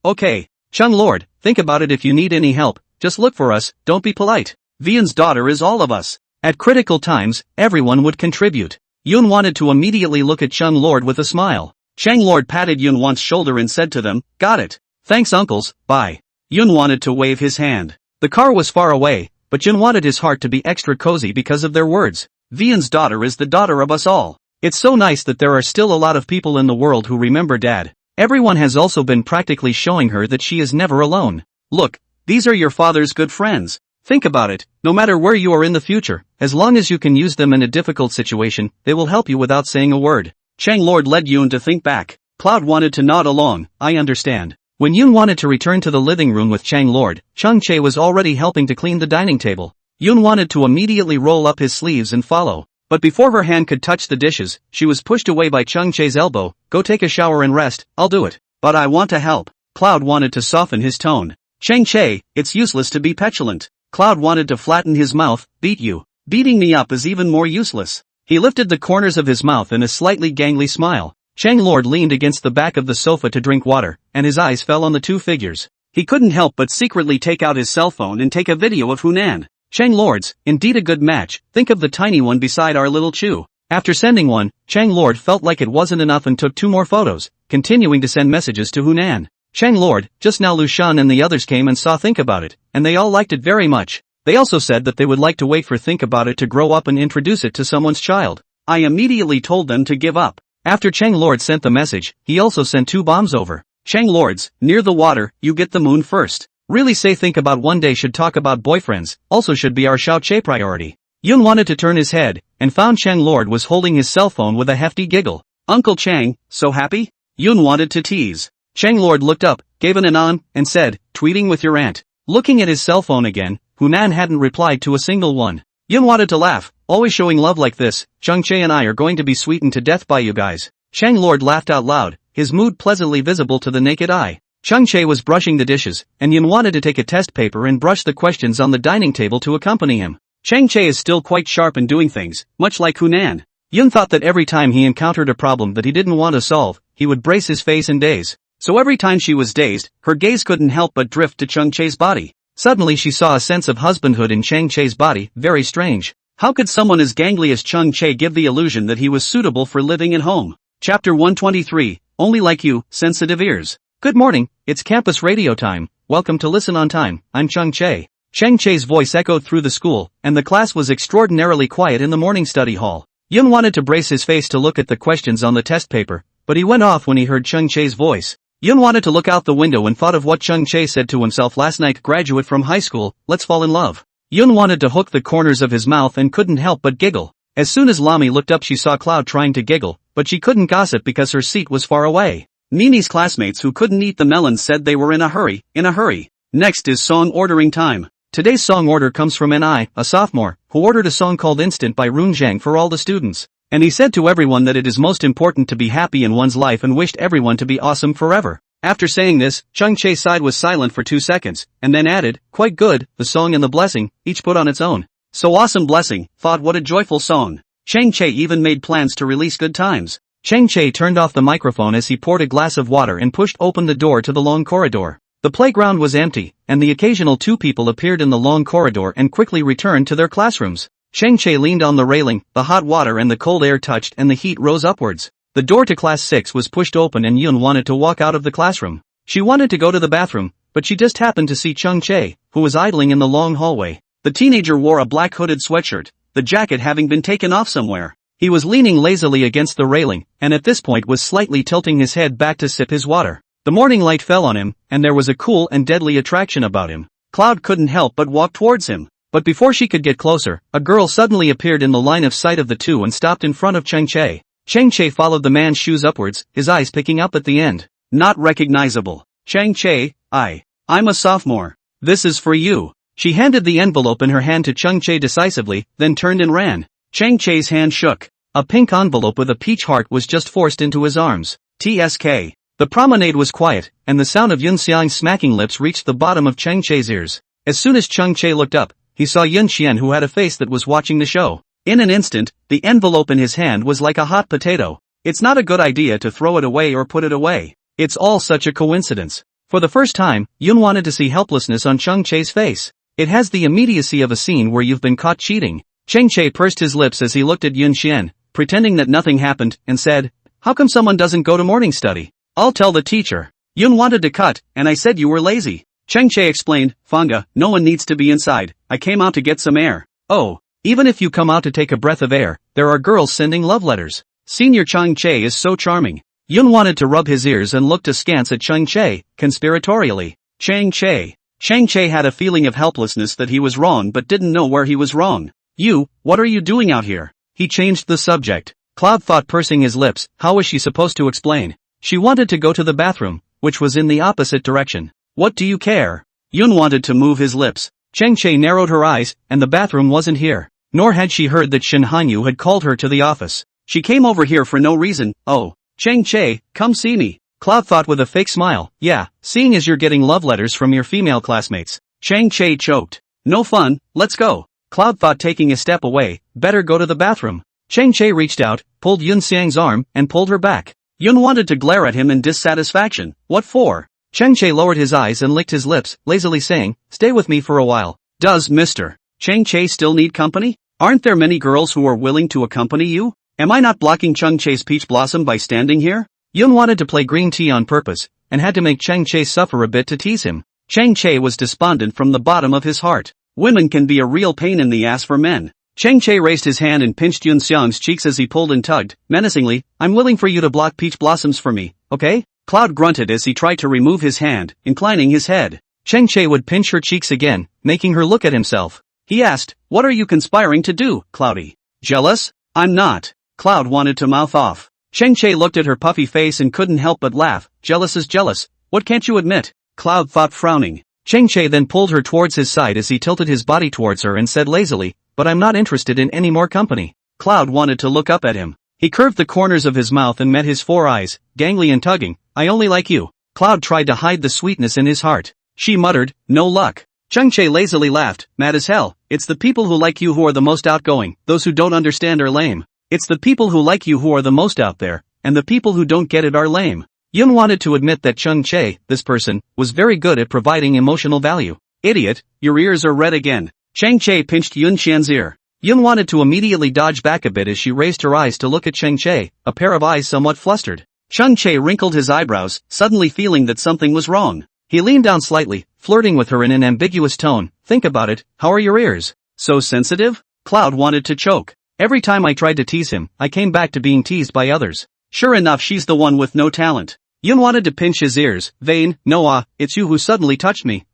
Chang Lord, think about it if you need any help, just look for us, don't be polite. Vian's daughter is all of us. At critical times, everyone would contribute. Yun wanted to immediately look at Chang Lord with a smile. Chang Lord patted Yun Wan's shoulder and said to them, got it. Thanks uncles, bye. Yun wanted to wave his hand. The car was far away, but Yun wanted his heart to be extra cozy because of their words. Vian's daughter is the daughter of us all. It's so nice that there are still a lot of people in the world who remember Dad. Everyone has also been practically showing her that she is never alone. Look, these are your father's good friends. Think about it, no matter where you are in the future, as long as you can use them in a difficult situation, they will help you without saying a word. Chang Lord led Yun to think back. Cloud wanted to nod along, I understand. When Yun wanted to return to the living room with Chang Lord, Chang-che was already helping to clean the dining table. Yun wanted to immediately roll up his sleeves and follow. But before her hand could touch the dishes, she was pushed away by Chang-che's elbow. Go take a shower and rest, I'll do it. But I want to help. Cloud wanted to soften his tone. Chang Che, it's useless to be petulant. Cloud wanted to flatten his mouth. Beat you. Beating me up is even more useless. He lifted the corners of his mouth in a slightly gangly smile. Chang Lord leaned against the back of the sofa to drink water, and his eyes fell on the two figures. He couldn't help but secretly take out his cell phone and take a video of Hunan. Chang Lords, indeed a good match. Think of the tiny one beside our little Chu. After sending one, Chang Lord felt like it wasn't enough and took 2 more photos, continuing to send messages to Hunan. Chang Lord, just now Lu Shan and the others came and saw Think About It, and they all liked it very much. They also said that they would like to wait for Think About It to grow up and introduce it to someone's child. I immediately told them to give up. After Chang Lord sent the message, he also sent 2 bombs over. Chang Lords, near the water, you get the moon first. Really say Think About One Day should talk about boyfriends, also should be our Xiao Che priority. Yun wanted to turn his head, and found Chang Lord was holding his cell phone with a hefty giggle. Uncle Chang, so happy? Yun wanted to tease. Chang Lord looked up, gave an anon, and said, tweeting with your aunt. Looking at his cell phone again, Hunan hadn't replied to a single one. Yun wanted to laugh, always showing love like this. Chang Che and I are going to be sweetened to death by you guys. Chang Lord laughed out loud, his mood pleasantly visible to the naked eye. Chang Che was brushing the dishes, and Yun wanted to take a test paper and brush the questions on the dining table to accompany him. Chang Che is still quite sharp in doing things, much like Hunan. Yun thought that every time he encountered a problem that he didn't want to solve, he would brace his face and daze. So every time she was dazed, her gaze couldn't help but drift to Chang Che's body. Suddenly she saw a sense of husbandhood in Chang Che's body, very strange. How could someone as gangly as Chang Che give the illusion that he was suitable for living at home? Chapter 123, Only Like You, Sensitive Ears. Good morning, it's campus radio time. Welcome to Listen on Time, I'm Chang Che. Chang Che's voice echoed through the school, and the class was extraordinarily quiet in the morning study hall. Yun wanted to brace his face to look at the questions on the test paper, but he went off when he heard Chang Che's voice. Yun wanted to look out the window and thought of what Chang Che said to himself last night. Graduate from high school, let's fall in love. Yun wanted to hook the corners of his mouth and couldn't help but giggle. As soon as Lami looked up she saw Cloud trying to giggle, but she couldn't gossip because her seat was far away. Nini's classmates who couldn't eat the melons said they were in a hurry. Next is song ordering time. Today's song order comes from Ni, a sophomore, who ordered a song called Instant by Run Zhang for all the students. And he said to everyone that it is most important to be happy in one's life and wished everyone to be awesome forever. After saying this, Chang Che's side was silent for 2 seconds, and then added, quite good, the song and the blessing, each put on its own. So awesome blessing, thought what a joyful song. Chang Che even made plans to release Good Times. Chang Che turned off the microphone as he poured a glass of water and pushed open the door to the long corridor. The playground was empty, and the occasional 2 people appeared in the long corridor and quickly returned to their classrooms. Chang Che leaned on the railing, the hot water and the cold air touched and the heat rose upwards. The door to class 6 was pushed open and Yun wanted to walk out of the classroom. She wanted to go to the bathroom, but she just happened to see Chang Che, who was idling in the long hallway. The teenager wore a black hooded sweatshirt, the jacket having been taken off somewhere. He was leaning lazily against the railing, and at this point was slightly tilting his head back to sip his water. The morning light fell on him, and there was a cool and deadly attraction about him. Cloud couldn't help but walk towards him. But before she could get closer, a girl suddenly appeared in the line of sight of the two and stopped in front of Chang Che. Chang Che followed the man's shoes upwards, his eyes picking up at the end. Not recognizable. Chang Che, I'm a sophomore. This is for you. She handed the envelope in her hand to Chang Che decisively, then turned and ran. Chang Che's hand shook. A pink envelope with a peach heart was just forced into his arms. TSK. The promenade was quiet, and the sound of Yun Xiang's smacking lips reached the bottom of Chang Che's ears. As soon as Chang Che looked up, he saw Yun Xian who had a face that was watching the show. In an instant, the envelope in his hand was like a hot potato. It's not a good idea to throw it away or put it away. It's all such a coincidence. For the first time, Yun wanted to see helplessness on Chang Che's face. It has the immediacy of a scene where you've been caught cheating. Chang Che pursed his lips as he looked at Yun Xian, pretending that nothing happened, and said, "How come someone doesn't go to morning study? I'll tell the teacher." Yun wanted to cut, and I said you were lazy. Chang Che explained, "Fanga, no one needs to be inside. I came out to get some air." "Oh, even if you come out to take a breath of air, there are girls sending love letters." Senior Chang Che is so charming. Yun wanted to rub his ears and looked askance at Chang Che, conspiratorially. Chang Che had a feeling of helplessness that he was wrong but didn't know where he was wrong. What are you doing out here?" He changed the subject. Cloud thought, pursing his lips, how was she supposed to explain? She wanted to go to the bathroom, which was in the opposite direction. "What do you care?" Yun wanted to move his lips. Chang Che narrowed her eyes, and the bathroom wasn't here. Nor had she heard that Shin Hanyu had called her to the office. She came over here for no reason. "Oh, Chang Che, come see me." Cloud thought with a fake smile. Yeah, seeing as you're getting love letters from your female classmates. Chang Che choked. No fun, let's go. Cloud thought, taking a step away. Better go to the bathroom. Chang Che reached out, pulled Yun Xiang's arm, and pulled her back. Yun wanted to glare at him in dissatisfaction. What for? Chang Che lowered his eyes and licked his lips, lazily saying, stay with me for a while. Does Mr. Chang Che still need company? Aren't there many girls who are willing to accompany you? Am I not blocking Chang Che's peach blossom by standing here? Yun wanted to play green tea on purpose, and had to make Chang Che suffer a bit to tease him. Chang Che was despondent from the bottom of his heart. Women can be a real pain in the ass for men. Chang Che raised his hand and pinched Yun Xiang's cheeks as he pulled and tugged, menacingly. I'm willing for you to block peach blossoms for me, okay? Cloud grunted as he tried to remove his hand, inclining his head. Chang Che would pinch her cheeks again, making her look at himself. He asked, what are you conspiring to do, Cloudy? Jealous? I'm not. Cloud wanted to mouth off. Chang Che looked at her puffy face and couldn't help but laugh. Jealous is jealous. What can't you admit? Cloud thought, frowning. Chang Che then pulled her towards his side as he tilted his body towards her and said lazily, but I'm not interested in any more company. Cloud wanted to look up at him. He curved the corners of his mouth and met his 4 eyes, gangly and tugging. I only like you. Cloud tried to hide the sweetness in his heart. She muttered, no luck. Chang Che lazily laughed, mad as hell. It's the people who like you who are the most outgoing, those who don't understand are lame. It's the people who like you who are the most out there, and the people who don't get it are lame. Yun wanted to admit that Chang Che, this person, was very good at providing emotional value. Idiot, your ears are red again. Chang Che pinched Yun Xian's ear. Yun wanted to immediately dodge back a bit as she raised her eyes to look at Chang Che, a pair of eyes somewhat flustered. Chang Che wrinkled his eyebrows, suddenly feeling that something was wrong. He leaned down slightly, flirting with her in an ambiguous tone. Think about it, how are your ears? So sensitive? Cloud wanted to choke. Every time I tried to tease him, I came back to being teased by others. Sure enough, she's the one with no talent. Yun wanted to pinch his ears. Vain, Noah, it's you who suddenly touched me.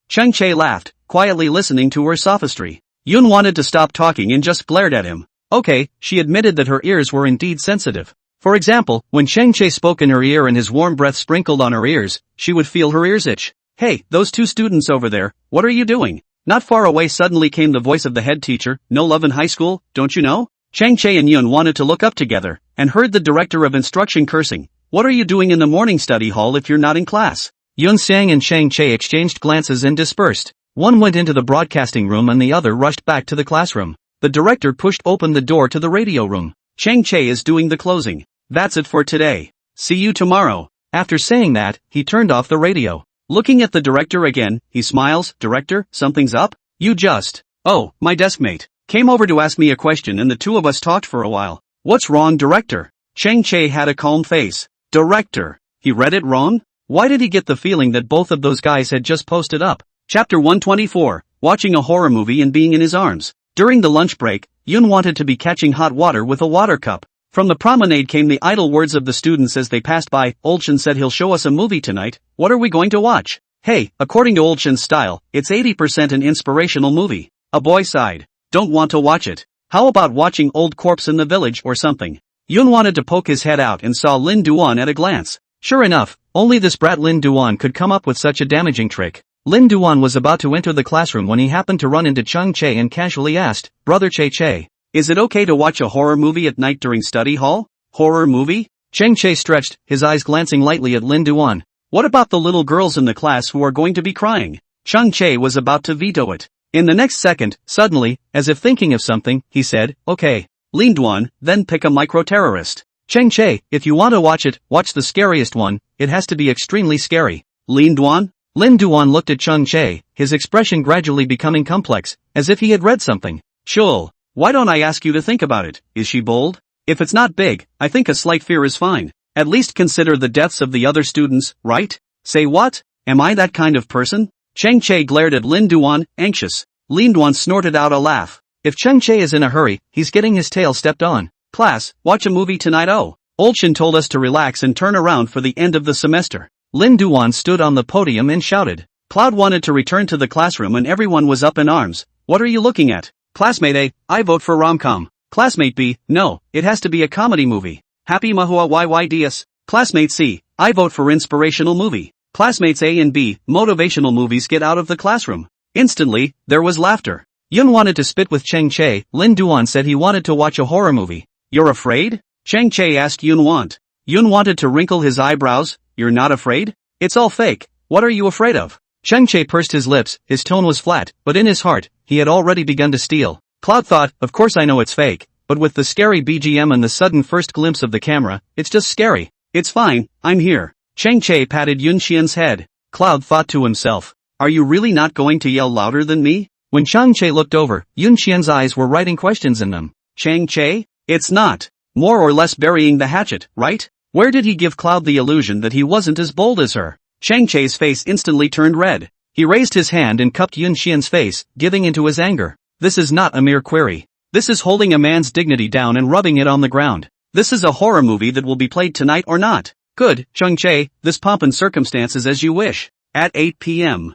Chang Che laughed, quietly listening to her sophistry. Yun wanted to stop talking and just glared at him. Okay, she admitted that her ears were indeed sensitive. For example, when Chang Che spoke in her ear and his warm breath sprinkled on her ears, she would feel her ears itch. Hey, those 2 students over there, what are you doing? Not far away suddenly came the voice of the head teacher. No love in high school, don't you know? Chang Che and Yun wanted to look up together, and heard the director of instruction cursing. What are you doing in the morning study hall if you're not in class? Yun Xiang and Chang Che exchanged glances and dispersed. One went into the broadcasting room and the other rushed back to the classroom. The director pushed open the door to the radio room. Chang Che is doing the closing. That's it for today. See you tomorrow. After saying that, he turned off the radio. Looking at the director again, he smiles. Director, something's up? You just. Oh, my deskmate. Came over to ask me a question and the 2 of us talked for a while. What's wrong, director? Chang Che had a calm face. Director. He read it wrong? Why did he get the feeling that both of those guys had just posted up? Chapter 124. Watching a horror movie and being in his arms. During the lunch break, Yun wanted to be catching hot water with a water cup. From the promenade came the idle words of the students as they passed by. Olchen said he'll show us a movie tonight. What are we going to watch? Hey, according to Olchen's style, it's 80% an inspirational movie. A boy sighed. Don't want to watch it. How about watching Old Corpse in the Village or something? Yun wanted to poke his head out and saw Lin Duan at a glance. Sure enough, only this brat Lin Duan could come up with such a damaging trick. Lin Duan was about to enter the classroom when he happened to run into Chang Che and casually asked, Brother Che, is it okay to watch a horror movie at night during study hall? Horror movie? Chang Che stretched, his eyes glancing lightly at Lin Duan. What about the little girls in the class who are going to be crying? Chang Che was about to veto it. In the next second, suddenly, as if thinking of something, he said, okay. Lin Duan, then pick a micro-terrorist. Chang Che, if you want to watch it, watch the scariest one. It has to be extremely scary. Lin Duan? Lin Duan looked at Chang Che, his expression gradually becoming complex, as if he had read something. Chul. Why don't I ask you to think about it? Is she bold? If it's not big, I think a slight fear is fine. At least consider the deaths of the other students, right? Say what? Am I that kind of person? Chang Che glared at Lin Duan, anxious. Lin Duan snorted out a laugh. If Chang Che is in a hurry, he's getting his tail stepped on. Class, watch a movie tonight. Oh. Olchen told us to relax and turn around for the end of the semester. Lin Duan stood on the podium and shouted. Cloud wanted to return to the classroom and everyone was up in arms. What are you looking at? Classmate A, I vote for rom-com. Classmate B, no, it has to be a comedy movie. Happy Manhwa YYDS. Classmate C, I vote for inspirational movie. Classmates A and B, motivational movies. Get out of the classroom. Instantly, there was laughter. Yun wanted to spit with Chang Che. Lin Duan said he wanted to watch a horror movie. You're afraid? Chang Che asked Yun want. Yun wanted to wrinkle his eyebrows. you're not afraid? It's all fake, what are you afraid of? Cheng Che pursed his lips, his tone was flat, but in his heart, he had already begun to steal. Cloud thought, of course I know it's fake, but with the scary BGM and the sudden first glimpse of the camera, it's just scary. It's fine, I'm here. Cheng Che patted Yun Xian's head. Cloud thought to himself, are you really not going to yell louder than me? When Cheng Che looked over, Yun Xian's eyes were writing questions in them. Cheng Che? It's not. More or less burying the hatchet, right? Where did he give Cloud the illusion that he wasn't as bold as her? Cheng Che's face instantly turned red. He raised his hand and cupped Yun Xian's face, giving into his anger. This is not a mere query. This is holding a man's dignity down and rubbing it on the ground. This is a horror movie that will be played tonight or not. Good, Cheng Che, this pomp and circumstances as you wish. At 8 p.m.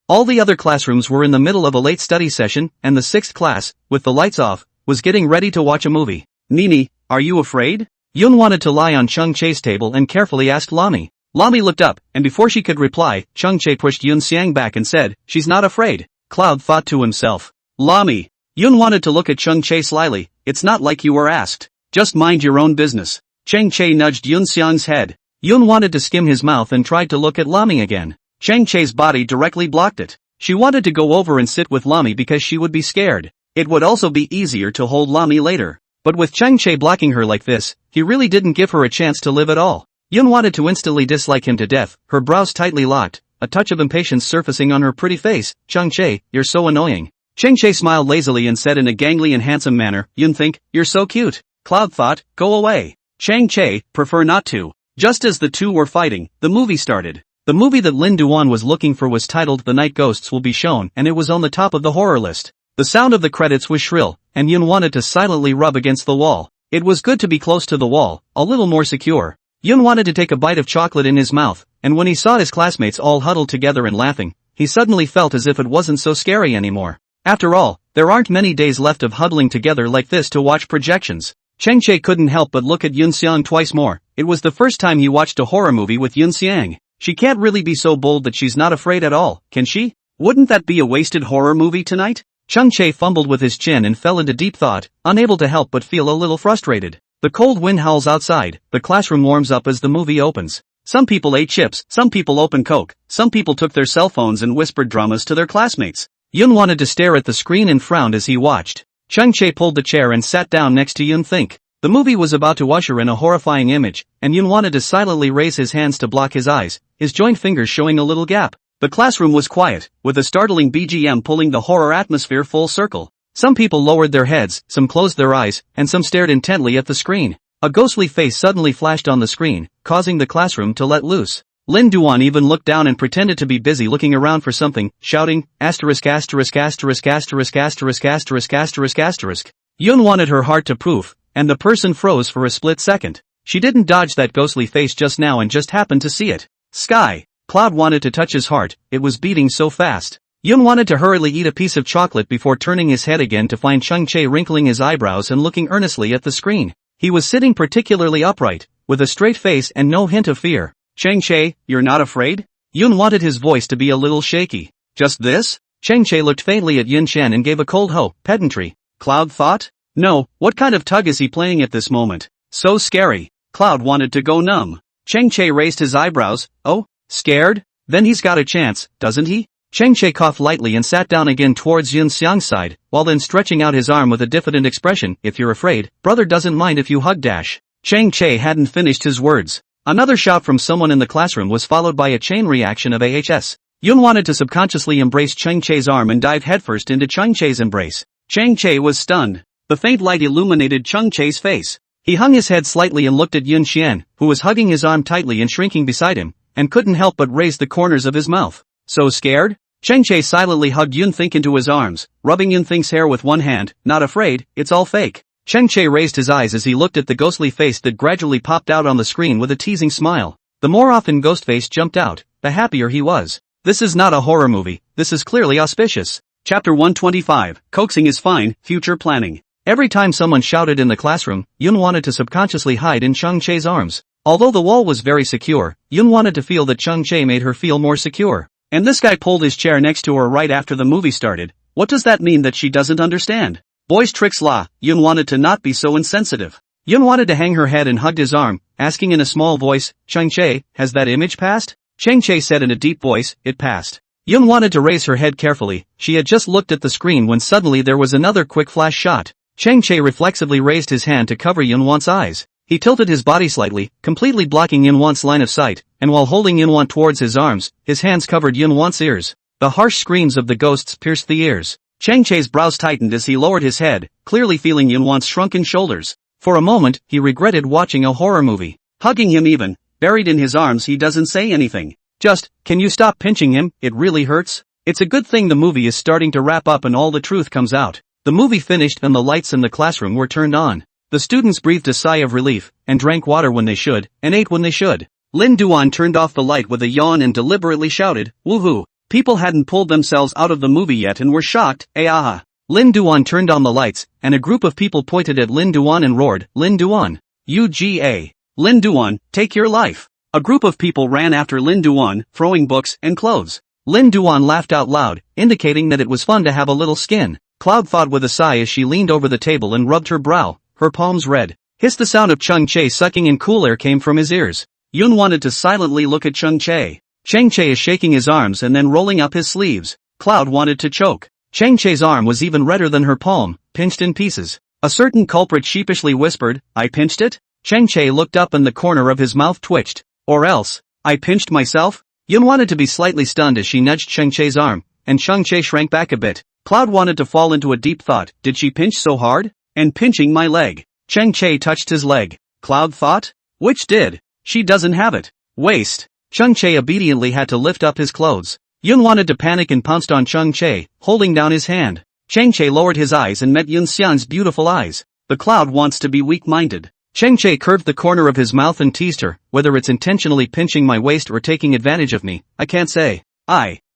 All the other classrooms were in the middle of a late study session, and the 6th class, with the lights off, was getting ready to watch a movie. Nini, are you afraid? Yun wanted to lie on Cheng Che's table and carefully asked Lami. Lami looked up, and before she could reply, Cheng Che pushed Yun Xiang back and said, she's not afraid. Cloud thought to himself. Lami. Yun wanted to look at Cheng Che slyly, it's not like you were asked. Just mind your own business. Cheng Che nudged Yun Xiang's head. Yun wanted to skim his mouth and tried to look at Lami again. Cheng Che's body directly blocked it. She wanted to go over and sit with Lami because she would be scared. It would also be easier to hold Lami later. But with Cheng Che blocking her like this, he really didn't give her a chance to live at all. Yun wanted to instantly dislike him to death, her brows tightly locked, a touch of impatience surfacing on her pretty face. Cheng Che, you're so annoying. Cheng Che smiled lazily and said in a gangly and handsome manner, Yun think, you're so cute. Cloud thought, go away. Cheng Che, prefer not to. Just as the two were fighting, the movie started. The movie that Lin Duan was looking for was titled The Night Ghosts Will Be Shown, and it was on the top of the horror list. The sound of the credits was shrill, and Yun wanted to silently rub against the wall. It was good to be close to the wall, a little more secure. Yun wanted to take a bite of chocolate in his mouth, and when he saw his classmates all huddled together and laughing, he suddenly felt as if it wasn't so scary anymore. After all, there aren't many days left of huddling together like this to watch projections. Cheng Che couldn't help but look at Yun Xiang twice more. It was the first time he watched a horror movie with Yun Xiang. She can't really be so bold that she's not afraid at all, can she? Wouldn't that be a wasted horror movie tonight? Cheng Che fumbled with his chin and fell into deep thought, unable to help but feel a little frustrated. The cold wind howls outside, the classroom warms up as the movie opens. Some people ate chips, some people opened Coke, some people took their cell phones and whispered dramas to their classmates. Yun wanted to stare at the screen and frowned as he watched. Cheng Che pulled the chair and sat down next to Yun think. The movie was about to usher in a horrifying image, and Yun wanted to silently raise his hands to block his eyes, his joint fingers showing a little gap. The classroom was quiet, with a startling BGM pulling the horror atmosphere full circle. Some people lowered their heads, some closed their eyes, and some stared intently at the screen. A ghostly face suddenly flashed on the screen, causing the classroom to let loose. Lin Duan even looked down and pretended to be busy looking around for something, shouting, asterisk asterisk asterisk asterisk asterisk asterisk asterisk asterisk. Yun wanted her heart to proof, and the person froze for a split second. She didn't dodge that ghostly face just now and just happened to see it. Sky. Cloud wanted to touch his heart, it was beating so fast. Yun wanted to hurriedly eat a piece of chocolate before turning his head again to find Cheng Che wrinkling his eyebrows and looking earnestly at the screen. He was sitting particularly upright, with a straight face and no hint of fear. Cheng Che, you're not afraid? Yun wanted his voice to be a little shaky. Just this? Cheng Che looked faintly at Yun Shan and gave a cold pedantry. Cloud thought? No, what kind of tug is he playing at this moment? So scary. Cloud wanted to go numb. Cheng Che raised his eyebrows. Oh? Scared? Then he's got a chance, doesn't he? Cheng Che coughed lightly and sat down again towards Yun Xiang's side, while then stretching out his arm with a diffident expression. If you're afraid, brother doesn't mind if you hug dash. Cheng Che hadn't finished his words. Another shout from someone in the classroom was followed by a chain reaction of AHS. Yun wanted to subconsciously embrace Cheng Che's arm and dive headfirst into Cheng Che's embrace. Cheng Che was stunned. The faint light illuminated Cheng Che's face. He hung his head slightly and looked at Yun Xian, who was hugging his arm tightly and shrinking beside him, and couldn't help but raise the corners of his mouth. So scared? Cheng Che silently hugged Yun Think into his arms, rubbing Yun Think's hair with one hand. Not afraid, it's all fake. Cheng Che raised his eyes as he looked at the ghostly face that gradually popped out on the screen with a teasing smile. The more often Ghostface jumped out, the happier he was. This is not a horror movie, this is clearly auspicious. Chapter 125, Coaxing is fine, future planning. Every time someone shouted in the classroom, Yun wanted to subconsciously hide in Cheng Che's arms. Although the wall was very secure, Yun wanted to feel that Cheng Che made her feel more secure. And this guy pulled his chair next to her right after the movie started. What does that mean that she doesn't understand? Boys tricks la, Yun wanted to not be so insensitive. Yun wanted to hang her head and hugged his arm, asking in a small voice, Chang-che, has that image passed? Chang-che said in a deep voice, it passed. Yun wanted to raise her head carefully. She had just looked at the screen when suddenly there was another quick flash shot. Chang-che reflexively raised his hand to cover Yunwan's eyes. He tilted his body slightly, completely blocking Yunwan's line of sight, and while holding Yunwan towards his arms, his hands covered Yunwan's ears. The harsh screams of the ghosts pierced the ears. Chang-che's brows tightened as he lowered his head, clearly feeling Yunwan's shrunken shoulders. For a moment, he regretted watching a horror movie. Hugging him even, buried in his arms, he doesn't say anything. Just, can you stop pinching him, it really hurts? It's a good thing the movie is starting to wrap up and all the truth comes out. The movie finished and the lights in the classroom were turned on. The students breathed a sigh of relief, and drank water when they should, and ate when they should. Lin Duan turned off the light with a yawn and deliberately shouted, woohoo. People hadn't pulled themselves out of the movie yet and were shocked, ah. Lin Duan turned on the lights, and a group of people pointed at Lin Duan and roared, Lin Duan. UGA. Lin Duan, take your life. A group of people ran after Lin Duan, throwing books and clothes. Lin Duan laughed out loud, indicating that it was fun to have a little skin. Cloud thought with a sigh as she leaned over the table and rubbed her brow, her palms red. Hiss. The sound of Chang-che sucking in cool air came from his ears. Yun wanted to silently look at Chang-che. Chang-che is shaking his arms and then rolling up his sleeves. Cloud wanted to choke. Chang-che's arm was even redder than her palm, pinched in pieces. A certain culprit sheepishly whispered, I pinched it? Chang-che looked up and the corner of his mouth twitched. Or else, I pinched myself? Yun wanted to be slightly stunned as she nudged Chang-che's arm, and Chang-che shrank back a bit. Cloud wanted to fall into a deep thought, did she pinch so hard? And pinching my leg. Chang-che touched his leg. Cloud thought? Which did? She doesn't have it. Waste. Chang-che obediently had to lift up his clothes. Yun wanted to panic and pounced on Chang-che, holding down his hand. Chang-che lowered his eyes and met Yun Xian's beautiful eyes. The Cloud wants to be weak-minded. Chang-che curved the corner of his mouth and teased her, whether it's intentionally pinching my waist or taking advantage of me, I can't say.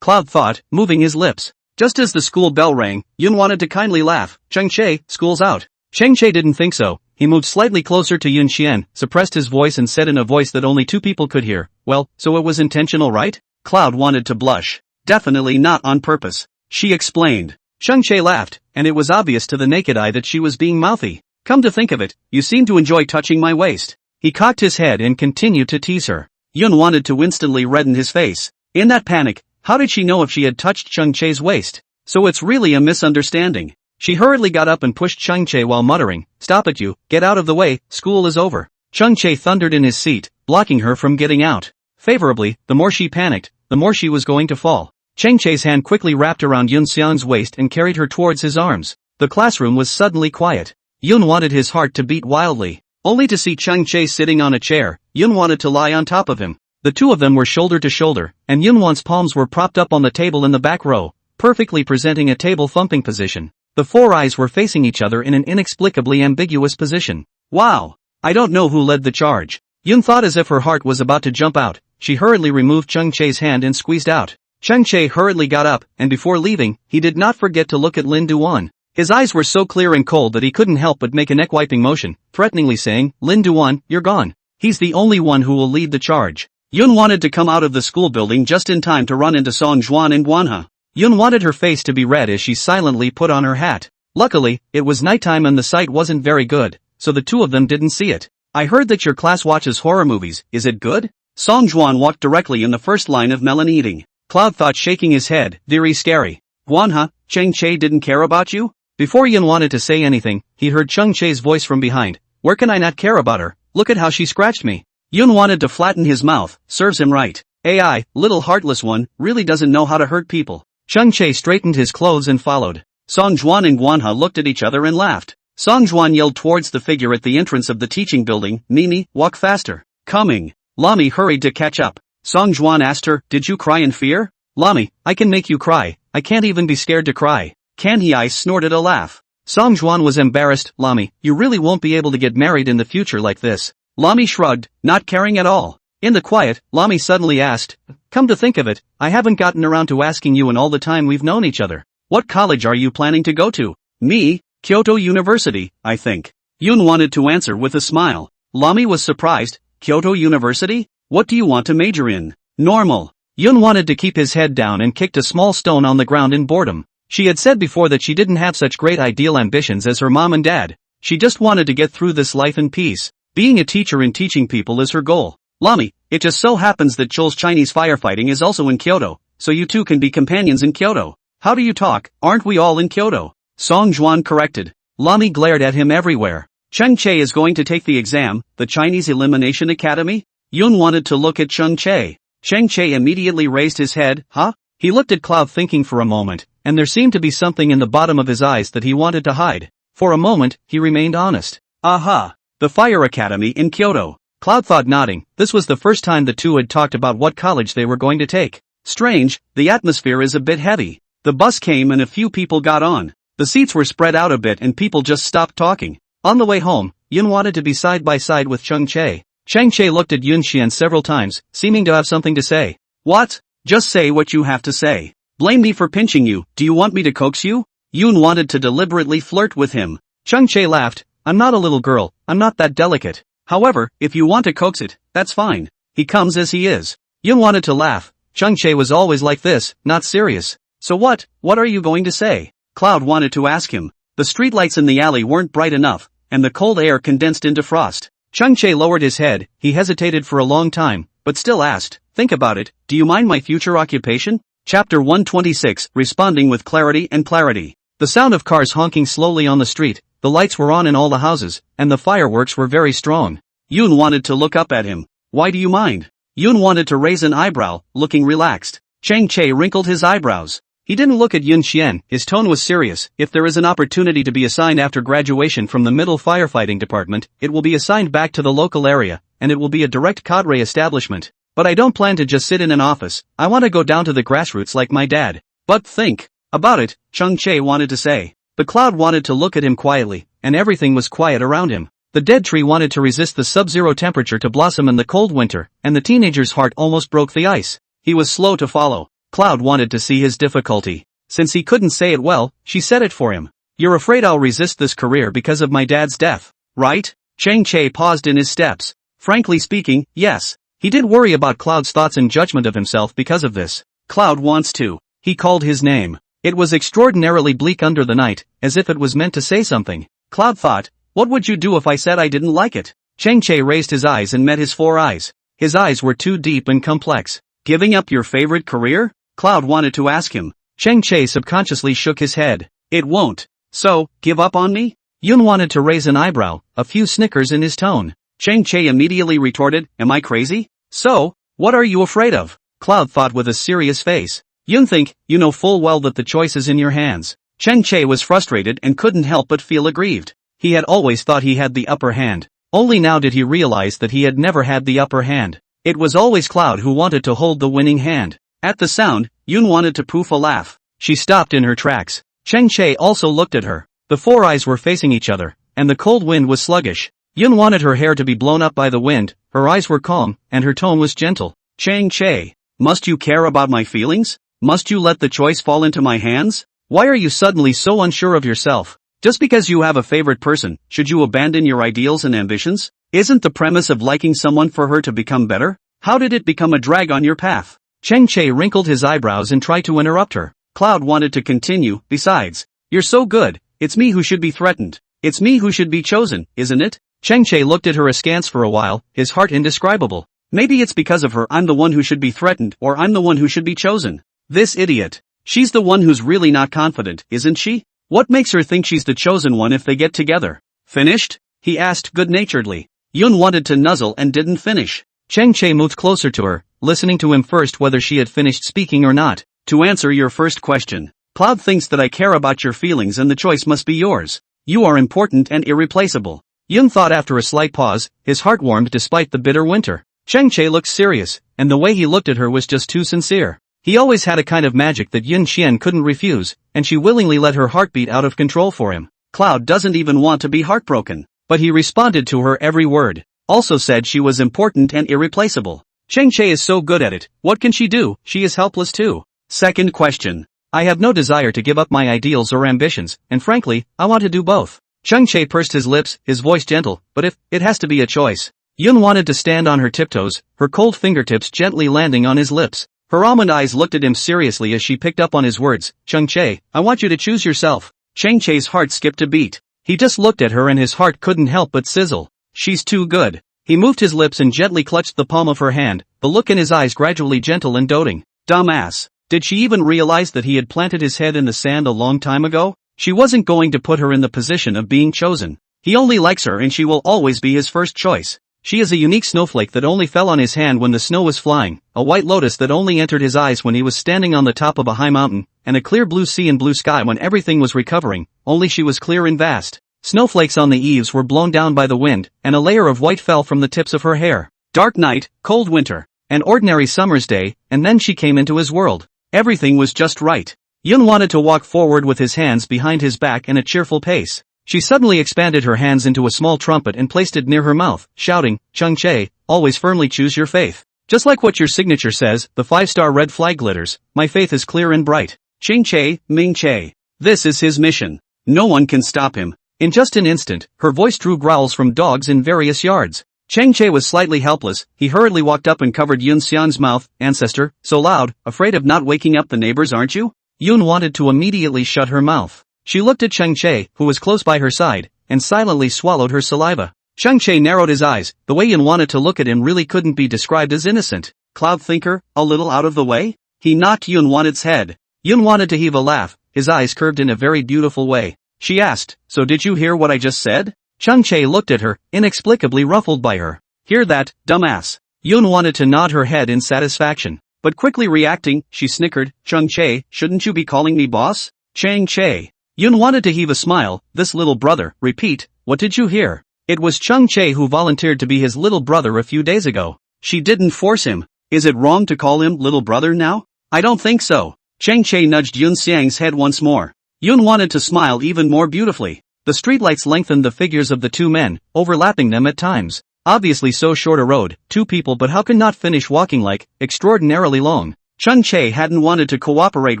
Cloud thought, moving his lips. Just as the school bell rang, Yun wanted to kindly laugh, Chang-che, school's out. Chang-che didn't think so. He moved slightly closer to Yun Xian, suppressed his voice and said in a voice that only two people could hear, well, so it was intentional, right? Cloud wanted to blush. Definitely not on purpose. She explained. Chang-che laughed, and it was obvious to the naked eye that she was being mouthy. Come to think of it, you seem to enjoy touching my waist. He cocked his head and continued to tease her. Yun wanted to instantly redden his face. In that panic, how did she know if she had touched Chang-che's waist? So it's really a misunderstanding. She hurriedly got up and pushed Chang-che while muttering, stop it you, get out of the way, school is over. Chang-che thundered in his seat, blocking her from getting out. Favorably, the more she panicked, the more she was going to fall. Chang-che's hand quickly wrapped around Yun Xian's waist and carried her towards his arms. The classroom was suddenly quiet. Yun wanted his heart to beat wildly. Only to see Chang-che sitting on a chair, Yun wanted to lie on top of him. The two of them were shoulder to shoulder, and Yunwan's palms were propped up on the table in the back row, perfectly presenting a table-thumping position. The four eyes were facing each other in an inexplicably ambiguous position. Wow! I don't know who led the charge. Yun thought as if her heart was about to jump out. She hurriedly removed Chang-che's hand and squeezed out. Chang-che hurriedly got up, and before leaving, he did not forget to look at Lin Duan. His eyes were so clear and cold that he couldn't help but make a neck-wiping motion, threateningly saying, Lin Duan, you're gone. He's the only one who will lead the charge. Yun wanted to come out of the school building just in time to run into Song Juan and Manhwa. Yun wanted her face to be red as she silently put on her hat. Luckily, it was nighttime and the sight wasn't very good, so the two of them didn't see it. I heard that your class watches horror movies, is it good? Song Juan walked directly in the first line of melon eating. Cloud thought, shaking his head, very scary. Manhwa, Chang-che didn't care about you? Before Yun wanted to say anything, he heard Chang-che's voice from behind. Where can I not care about her? Look at how she scratched me. Yun wanted to flatten his mouth, serves him right. AI, little heartless one, really doesn't know how to hurt people. Chang-che straightened his clothes and followed. Song Juan and Manhwa looked at each other and laughed. Song Juan yelled towards the figure at the entrance of the teaching building, Mimi, walk faster. Coming. Lami hurried to catch up. Song Juan asked her, did you cry in fear? Lami, I can make you cry. I can't even be scared to cry. Can he? I snorted a laugh. Song Juan was embarrassed. Lami, you really won't be able to get married in the future like this. Lami shrugged, not caring at all. In the quiet, Lami suddenly asked, come to think of it, I haven't gotten around to asking you in all the time we've known each other. What college are you planning to go to? Me? Kyoto University, I think. Yun wanted to answer with a smile. Lami was surprised. Kyoto University? What do you want to major in? Normal. Yun wanted to keep his head down and kicked a small stone on the ground in boredom. She had said before that she didn't have such great ideal ambitions as her mom and dad. She just wanted to get through this life in peace. Being a teacher and teaching people is her goal. Lami, it just so happens that Chul's Chinese firefighting is also in Kyoto, so you two can be companions in Kyoto. How do you talk, aren't we all in Kyoto? Song Juan corrected. Lami glared at him everywhere. Cheng Che is going to take the exam, the Chinese Elimination Academy? Yun wanted to look at Cheng Che. Cheng Che immediately raised his head, huh? He looked at Cloud thinking for a moment, and there seemed to be something in the bottom of his eyes that he wanted to hide. For a moment, he remained honest. Aha! The Fire Academy in Kyoto. Cloud thought, nodding. This was the first time the two had talked about what college they were going to take. Strange, the atmosphere is a bit heavy. The bus came and a few people got on. The seats were spread out a bit and people just stopped talking. On the way home, Yun wanted to be side by side with Cheng Che. Cheng Che looked at Yun Xian several times, seeming to have something to say. What? Just say what you have to say. Blame me for pinching you, do you want me to coax you? Yun wanted to deliberately flirt with him. Cheng Che laughed. I'm not a little girl, I'm not that delicate. However, if you want to coax it, that's fine. He comes as he is. Yun wanted to laugh. Cheng Che was always like this, not serious. So what are you going to say? Cloud wanted to ask him. The streetlights in the alley weren't bright enough, and the cold air condensed into frost. Cheng Che lowered his head, he hesitated for a long time, but still asked, think about it, do you mind my future occupation? Chapter 126, Responding with Clarity and Clarity. The sound of cars honking slowly on the street, the lights were on in all the houses, and the fireworks were very strong. Yun wanted to look up at him. Why do you mind? Yun wanted to raise an eyebrow, looking relaxed. Cheng Che wrinkled his eyebrows. He didn't look at Yun Xian, his tone was serious. If there is an opportunity to be assigned after graduation from the middle firefighting department, it will be assigned back to the local area, and it will be a direct cadre establishment. But I don't plan to just sit in an office, I want to go down to the grassroots like my dad. But think about it, Cheng Che wanted to say. The Cloud wanted to look at him quietly, and everything was quiet around him. The dead tree wanted to resist the sub-zero temperature to blossom in the cold winter, and the teenager's heart almost broke the ice. He was slow to follow. Cloud wanted to see his difficulty. Since he couldn't say it well, she said it for him. You're afraid I'll resist this career because of my dad's death, right? Cheng Che paused in his steps. Frankly speaking, yes. He did worry about Cloud's thoughts and judgment of himself because of this. Cloud wants to. He called his name. It was extraordinarily bleak under the night, as if it was meant to say something. Cloud thought, what would you do if I said I didn't like it? Cheng Che raised his eyes and met his 4 eyes. His eyes were too deep and complex. Giving up your favorite career? Cloud wanted to ask him. Cheng Che subconsciously shook his head. It won't. So, give up on me? Yun wanted to raise an eyebrow, a few snickers in his tone. Cheng Che immediately retorted, am I crazy? So, what are you afraid of? Cloud thought with a serious face. Yun think, you know full well that the choice is in your hands. Cheng Che was frustrated and couldn't help but feel aggrieved. He had always thought he had the upper hand. Only now did he realize that he had never had the upper hand. It was always Cloud who wanted to hold the winning hand. At the sound, Yun wanted to poof a laugh. She stopped in her tracks. Cheng Che also looked at her. The 4 eyes were facing each other, and the cold wind was sluggish. Yun wanted her hair to be blown up by the wind, her eyes were calm, and her tone was gentle. Cheng Che, must you care about my feelings? Must you let the choice fall into my hands? Why are you suddenly so unsure of yourself? Just because you have a favorite person, should you abandon your ideals and ambitions? Isn't the premise of liking someone for her to become better? How did it become a drag on your path? Cheng Che wrinkled his eyebrows and tried to interrupt her. Cloud wanted to continue, besides, you're so good, it's me who should be threatened. It's me who should be chosen, isn't it? Cheng Che looked at her askance for a while, his heart indescribable. Maybe it's because of her I'm the one who should be threatened or I'm the one who should be chosen. This idiot. She's the one who's really not confident, isn't she? What makes her think she's the chosen one if they get together? Finished? He asked good-naturedly. Yun wanted to nuzzle and didn't finish. Cheng Che moved closer to her, listening to him first whether she had finished speaking or not. To answer your first question, Cloud thinks that I care about your feelings and the choice must be yours. You are important and irreplaceable. Yun thought after a slight pause, his heart warmed despite the bitter winter. Cheng Che looked serious, and the way he looked at her was just too sincere. He always had a kind of magic that Yun Xian couldn't refuse, and she willingly let her heart beat out of control for him. Cloud doesn't even want to be heartbroken, but he responded to her every word. Also said she was important and irreplaceable. Cheng Che is so good at it, what can she do? She is helpless too. Second question. I have no desire to give up my ideals or ambitions, and frankly, I want to do both. Cheng Che pursed his lips, his voice gentle, but if it has to be a choice. Yun wanted to stand on her tiptoes, her cold fingertips gently landing on his lips. Her almond eyes looked at him seriously as she picked up on his words. Cheng Che, I want you to choose yourself. Cheng Che's heart skipped a beat. He just looked at her and his heart couldn't help but sizzle. She's too good. He moved his lips and gently clutched the palm of her hand, the look in his eyes gradually gentle and doting. Dumbass. Did she even realize that he had planted his head in the sand a long time ago? She wasn't going to put her in the position of being chosen. He only likes her and she will always be his first choice. She is a unique snowflake that only fell on his hand when the snow was flying, a white lotus that only entered his eyes when he was standing on the top of a high mountain, and a clear blue sea and blue sky when everything was recovering, only she was clear and vast. Snowflakes on the eaves were blown down by the wind, and a layer of white fell from the tips of her hair. Dark night, cold winter, an ordinary summer's day, and then she came into his world. Everything was just right. Yun wanted to walk forward with his hands behind his back in a cheerful pace. She suddenly expanded her hands into a small trumpet and placed it near her mouth, shouting, Chang-che, always firmly choose your faith. Just like what your signature says, the 5-star red flag glitters, my faith is clear and bright. Ching-che, Ming-che. This is his mission. No one can stop him. In just an instant, her voice drew growls from dogs in various yards. Chang-che was slightly helpless. He hurriedly walked up and covered Yun Xiang's mouth. Ancestor, so loud, afraid of not waking up the neighbors, aren't you? Yun wanted to immediately shut her mouth. She looked at Chang-che, who was close by her side, and silently swallowed her saliva. Chang-che narrowed his eyes. The way Yun wanted to look at him really couldn't be described as innocent. Cloud thinker, a little out of the way? He knocked Yun Wanted's head. Yun wanted to heave a laugh, his eyes curved in a very beautiful way. She asked, so did you hear what I just said? Chang-che looked at her, inexplicably ruffled by her. Hear that, dumbass? Yun wanted to nod her head in satisfaction, but quickly reacting, she snickered, Chang-che, shouldn't you be calling me boss? Chang-che. Yun wanted to heave a smile. This little brother, repeat, what did you hear? It was Chang-che who volunteered to be his little brother a few days ago. She didn't force him. Is it wrong to call him little brother now? I don't think so. Chang-che nudged Yun Xiang's head once more. Yun wanted to smile even more beautifully. The streetlights lengthened the figures of the two men, overlapping them at times. Obviously so short a road, two people, but how can not finish walking like, extraordinarily long. Chang-che hadn't wanted to cooperate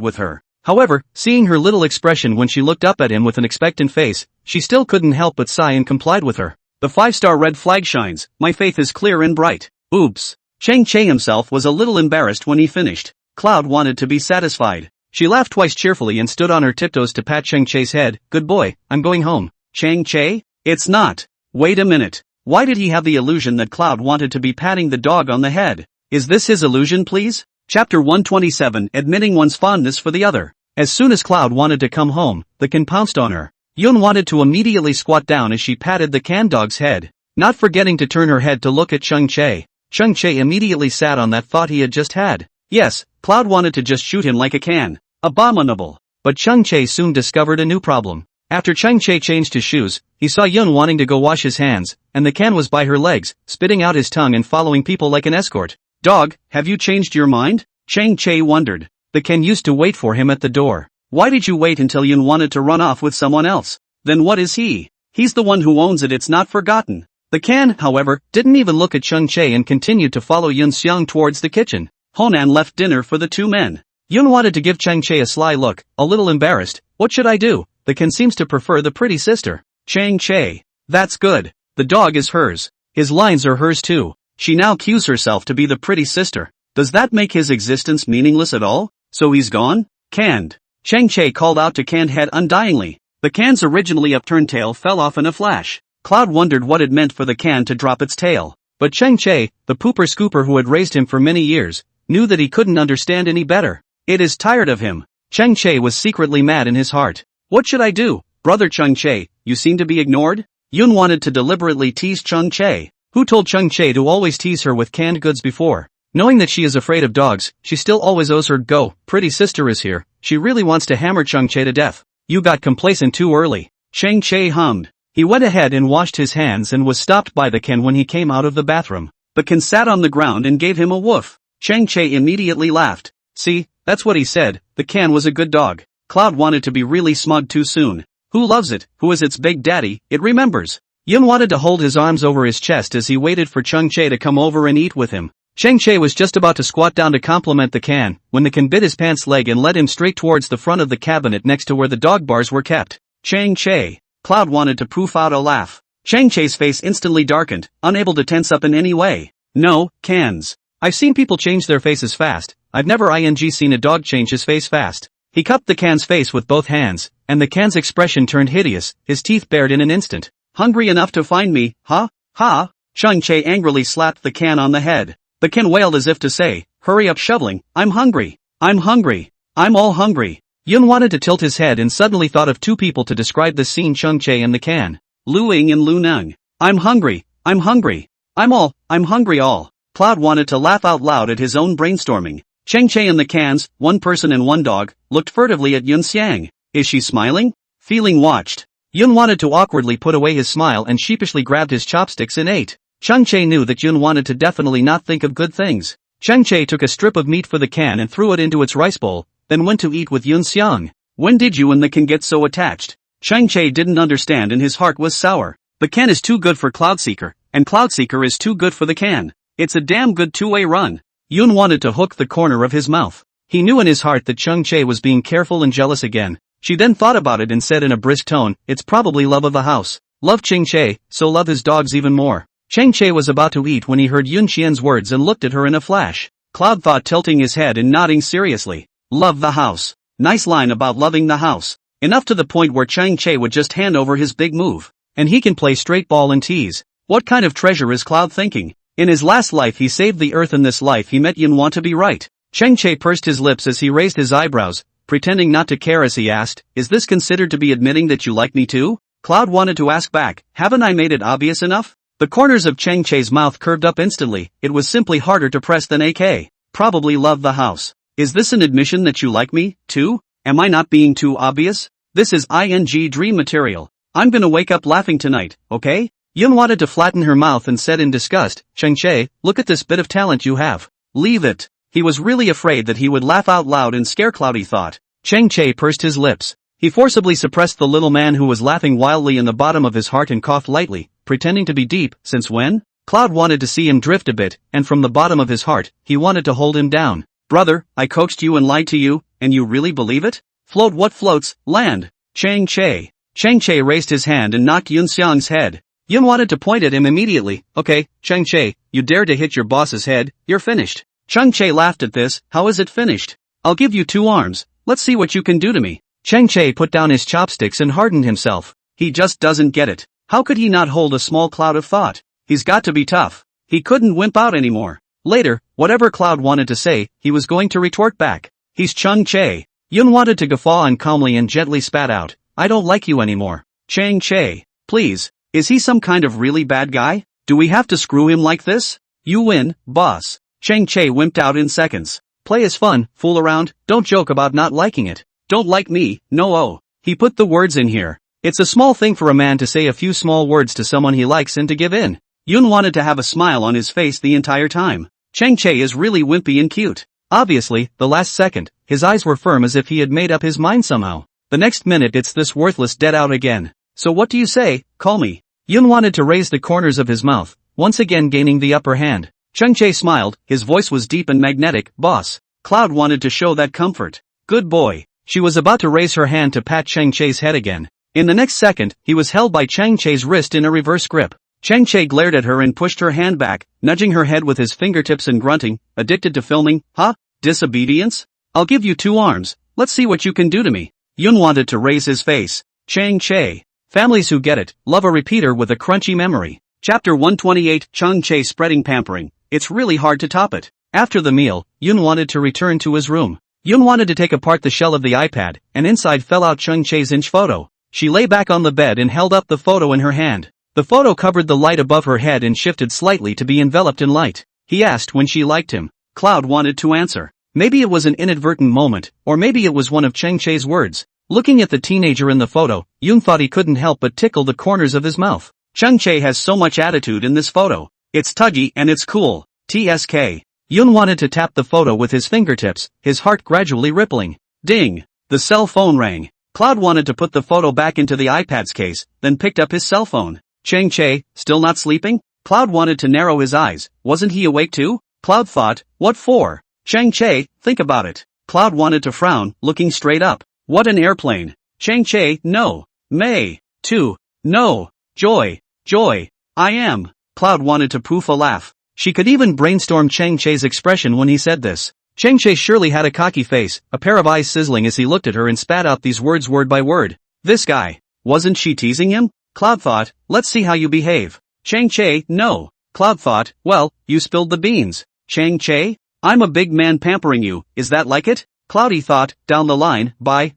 with her. However, seeing her little expression when she looked up at him with an expectant face, she still couldn't help but sigh and complied with her. The 5-star red flag shines, my faith is clear and bright. Oops. Chang-che himself was a little embarrassed when he finished. Cloud wanted to be satisfied. She laughed twice cheerfully and stood on her tiptoes to pat Chang-che's head. Good boy, I'm going home. Chang-che? It's not. Wait a minute. Why did he have the illusion that Cloud wanted to be patting the dog on the head? Is this his illusion, please? Chapter 127, Admitting One's Fondness for the Other. As soon as Cloud wanted to come home, the can pounced on her. Yun wanted to immediately squat down as she patted the can dog's head, not forgetting to turn her head to look at Chang-che. Chang-che immediately sat on that thought he had just had. Yes, Cloud wanted to just shoot him like a can. Abominable. But Chang-che soon discovered a new problem. After Chang-che changed his shoes, he saw Yun wanting to go wash his hands, and the can was by her legs, spitting out his tongue and following people like an escort. Dog, have you changed your mind? Chang-che wondered. The can used to wait for him at the door. Why did you wait until Yun wanted to run off with someone else? Then what is he? He's the one who owns it, it's not forgotten. The can, however, didn't even look at Chang-che and continued to follow Yun Xiang towards the kitchen. Honan left dinner for the two men. Yun wanted to give Chang-che a sly look, a little embarrassed. What should I do? The can seems to prefer the pretty sister. Chang-che. That's good. The dog is hers. His lines are hers too. She now cues herself to be the pretty sister. Does that make his existence meaningless at all? So he's gone? Canned. Chang-che called out to Canned Head undyingly. The can's originally upturned tail fell off in a flash. Cloud wondered what it meant for the can to drop its tail. But Chang-che, the pooper scooper who had raised him for many years, knew that he couldn't understand any better. It is tired of him. Chang-che was secretly mad in his heart. What should I do? Brother Chang-che, you seem to be ignored? Yun wanted to deliberately tease Chang-che. Who told Chang-che to always tease her with canned goods before? Knowing that she is afraid of dogs, she still always owes her go. Pretty sister is here. She really wants to hammer Chang-che to death. You got complacent too early. Chang-che hummed. He went ahead and washed his hands and was stopped by the can when he came out of the bathroom. The can sat on the ground and gave him a woof. Chang-che immediately laughed. See, that's what he said, the can was a good dog. Cloud wanted to be really smug too soon. Who loves it? Who is its big daddy? It remembers. Yun wanted to hold his arms over his chest as he waited for Chang-che to come over and eat with him. Chang-che was just about to squat down to compliment the can, when the can bit his pants leg and led him straight towards the front of the cabinet next to where the dog bars were kept. Chang-che. Cloud wanted to poof out a laugh. Chang-che's face instantly darkened, unable to tense up in any way. No, cans. I've seen people change their faces fast. I've never seen a dog change his face fast. He cupped the can's face with both hands, and the can's expression turned hideous, his teeth bared in an instant. Hungry enough to find me, huh? Ha! Chang-che angrily slapped the can on the head. The can wailed as if to say, hurry up shoveling, I'm hungry. I'm hungry. I'm all hungry. Yun wanted to tilt his head and suddenly thought of two people to describe the scene: Chang-che and the can. Lu Ying and Lu Neng. I'm hungry. I'm hungry. I'm hungry all. Cloud wanted to laugh out loud at his own brainstorming. Chang-che and the cans, one person and one dog, looked furtively at Yun Xiang. Is she smiling? Feeling watched. Yun wanted to awkwardly put away his smile and sheepishly grabbed his chopsticks and ate. Chang-che knew that Yun wanted to definitely not think of good things. Chang-che took a strip of meat for the can and threw it into its rice bowl, then went to eat with Yun Xiang. When did you and the can get so attached? Chang-che didn't understand and his heart was sour. The can is too good for Cloudseeker, and Cloudseeker is too good for the can. It's a damn good two-way run. Yun wanted to hook the corner of his mouth. He knew in his heart that Chang-che was being careful and jealous again. She then thought about it and said in a brisk tone, it's probably love of the house. Love Chang-che, so love his dogs even more. Chang-che was about to eat when he heard Yun Xian's words and looked at her in a flash. Cloud thought, tilting his head and nodding seriously. Love the house. Nice line about loving the house. Enough to the point where Chang-che would just hand over his big move. And he can play straight ball and tease. What kind of treasure is Cloud thinking? In his last life he saved the earth, in this life he met Yun Want to be right. Chang-che pursed his lips as he raised his eyebrows, pretending not to care as he asked, is this considered to be admitting that you like me too? Cloud wanted to ask back, haven't I made it obvious enough? The corners of Chang-che's mouth curved up instantly, it was simply harder to press than AK. Probably love the house. Is this an admission that you like me, too? Am I not being too obvious? This is ing dream material. I'm gonna wake up laughing tonight, okay? Yun wanted to flatten her mouth and said in disgust, Chang-che, look at this bit of talent you have. Leave it. He was really afraid that he would laugh out loud and scare Cloud, he thought. Chang-che pursed his lips. He forcibly suppressed the little man who was laughing wildly in the bottom of his heart and coughed lightly, pretending to be deep. Since when? Cloud wanted to see him drift a bit, and from the bottom of his heart, he wanted to hold him down. Brother, I coaxed you and lied to you, and you really believe it? Float what floats, land. Chang-che. Chang-che raised his hand and knocked Yun Xiang's head. Yun wanted to point at him immediately. Okay, Chang-che, you dare to hit your boss's head, you're finished. Chang-che laughed at this. How is it finished? I'll give you 2 arms. Let's see what you can do to me. Chang-che put down his chopsticks and hardened himself. He just doesn't get it. How could he not hold a small cloud of thought? He's got to be tough. He couldn't wimp out anymore. Later, whatever Cloud wanted to say, he was going to retort back. He's Chang-che. Yun wanted to guffaw and calmly and gently spat out. I don't like you anymore. Chang-che. Please. Is he some kind of really bad guy? Do we have to screw him like this? You win, boss. Chang-che wimped out in seconds. Play is fun, fool around, don't joke about not liking it. Don't like me, no oh. He put the words in here. It's a small thing for a man to say a few small words to someone he likes and to give in. Yun wanted to have a smile on his face the entire time. Chang-che is really wimpy and cute. Obviously, the last second, his eyes were firm as if he had made up his mind somehow. The next minute it's this worthless dead out again. So what do you say, call me. Yun wanted to raise the corners of his mouth, once again gaining the upper hand. Chang-che smiled, his voice was deep and magnetic, boss. Cloud wanted to show that comfort. Good boy. She was about to raise her hand to pat Chang-che's head again. In the next second, he was held by Chang-che's wrist in a reverse grip. Chang-che glared at her and pushed her hand back, nudging her head with his fingertips and grunting, addicted to filming, huh? Disobedience? I'll give you 2 arms, let's see what you can do to me. Yun wanted to raise his face. Chang-che. Families who get it, love a repeater with a crunchy memory. Chapter 128, Chang-che spreading pampering. It's really hard to top it. After the meal, Yun wanted to return to his room. Yun wanted to take apart the shell of the iPad, and inside fell out Chang-che's inch photo. She lay back on the bed and held up the photo in her hand. The photo covered the light above her head and shifted slightly to be enveloped in light. He asked when she liked him. Cloud wanted to answer. Maybe it was an inadvertent moment, or maybe it was one of Chang-che's words. Looking at the teenager in the photo, Yun thought he couldn't help but tickle the corners of his mouth. Chang-che has so much attitude in this photo. It's tuggy and it's cool. TSK. Yun wanted to tap the photo with his fingertips, his heart gradually rippling. Ding! The cell phone rang. Cloud wanted to put the photo back into the iPad's case, then picked up his cell phone. Chang-che, still not sleeping? Cloud wanted to narrow his eyes. Wasn't he awake too? Cloud thought, what for? Chang-che, think about it. Cloud wanted to frown, looking straight up. What an airplane. Chang-che, no. May. Too. No. Joy. Joy. I am. Cloud wanted to poof a laugh. She could even brainstorm Chang-che's expression when he said this. Chang-Che surely had a cocky face, a pair of eyes sizzling as he looked at her and spat out these words word by word. This guy. Wasn't she teasing him? Cloud thought, let's see how you behave. Chang-Che, no. Cloud thought, well, you spilled the beans. Chang-Che? I'm a big man pampering you, is that like it? Cloudy thought, down the line, bye.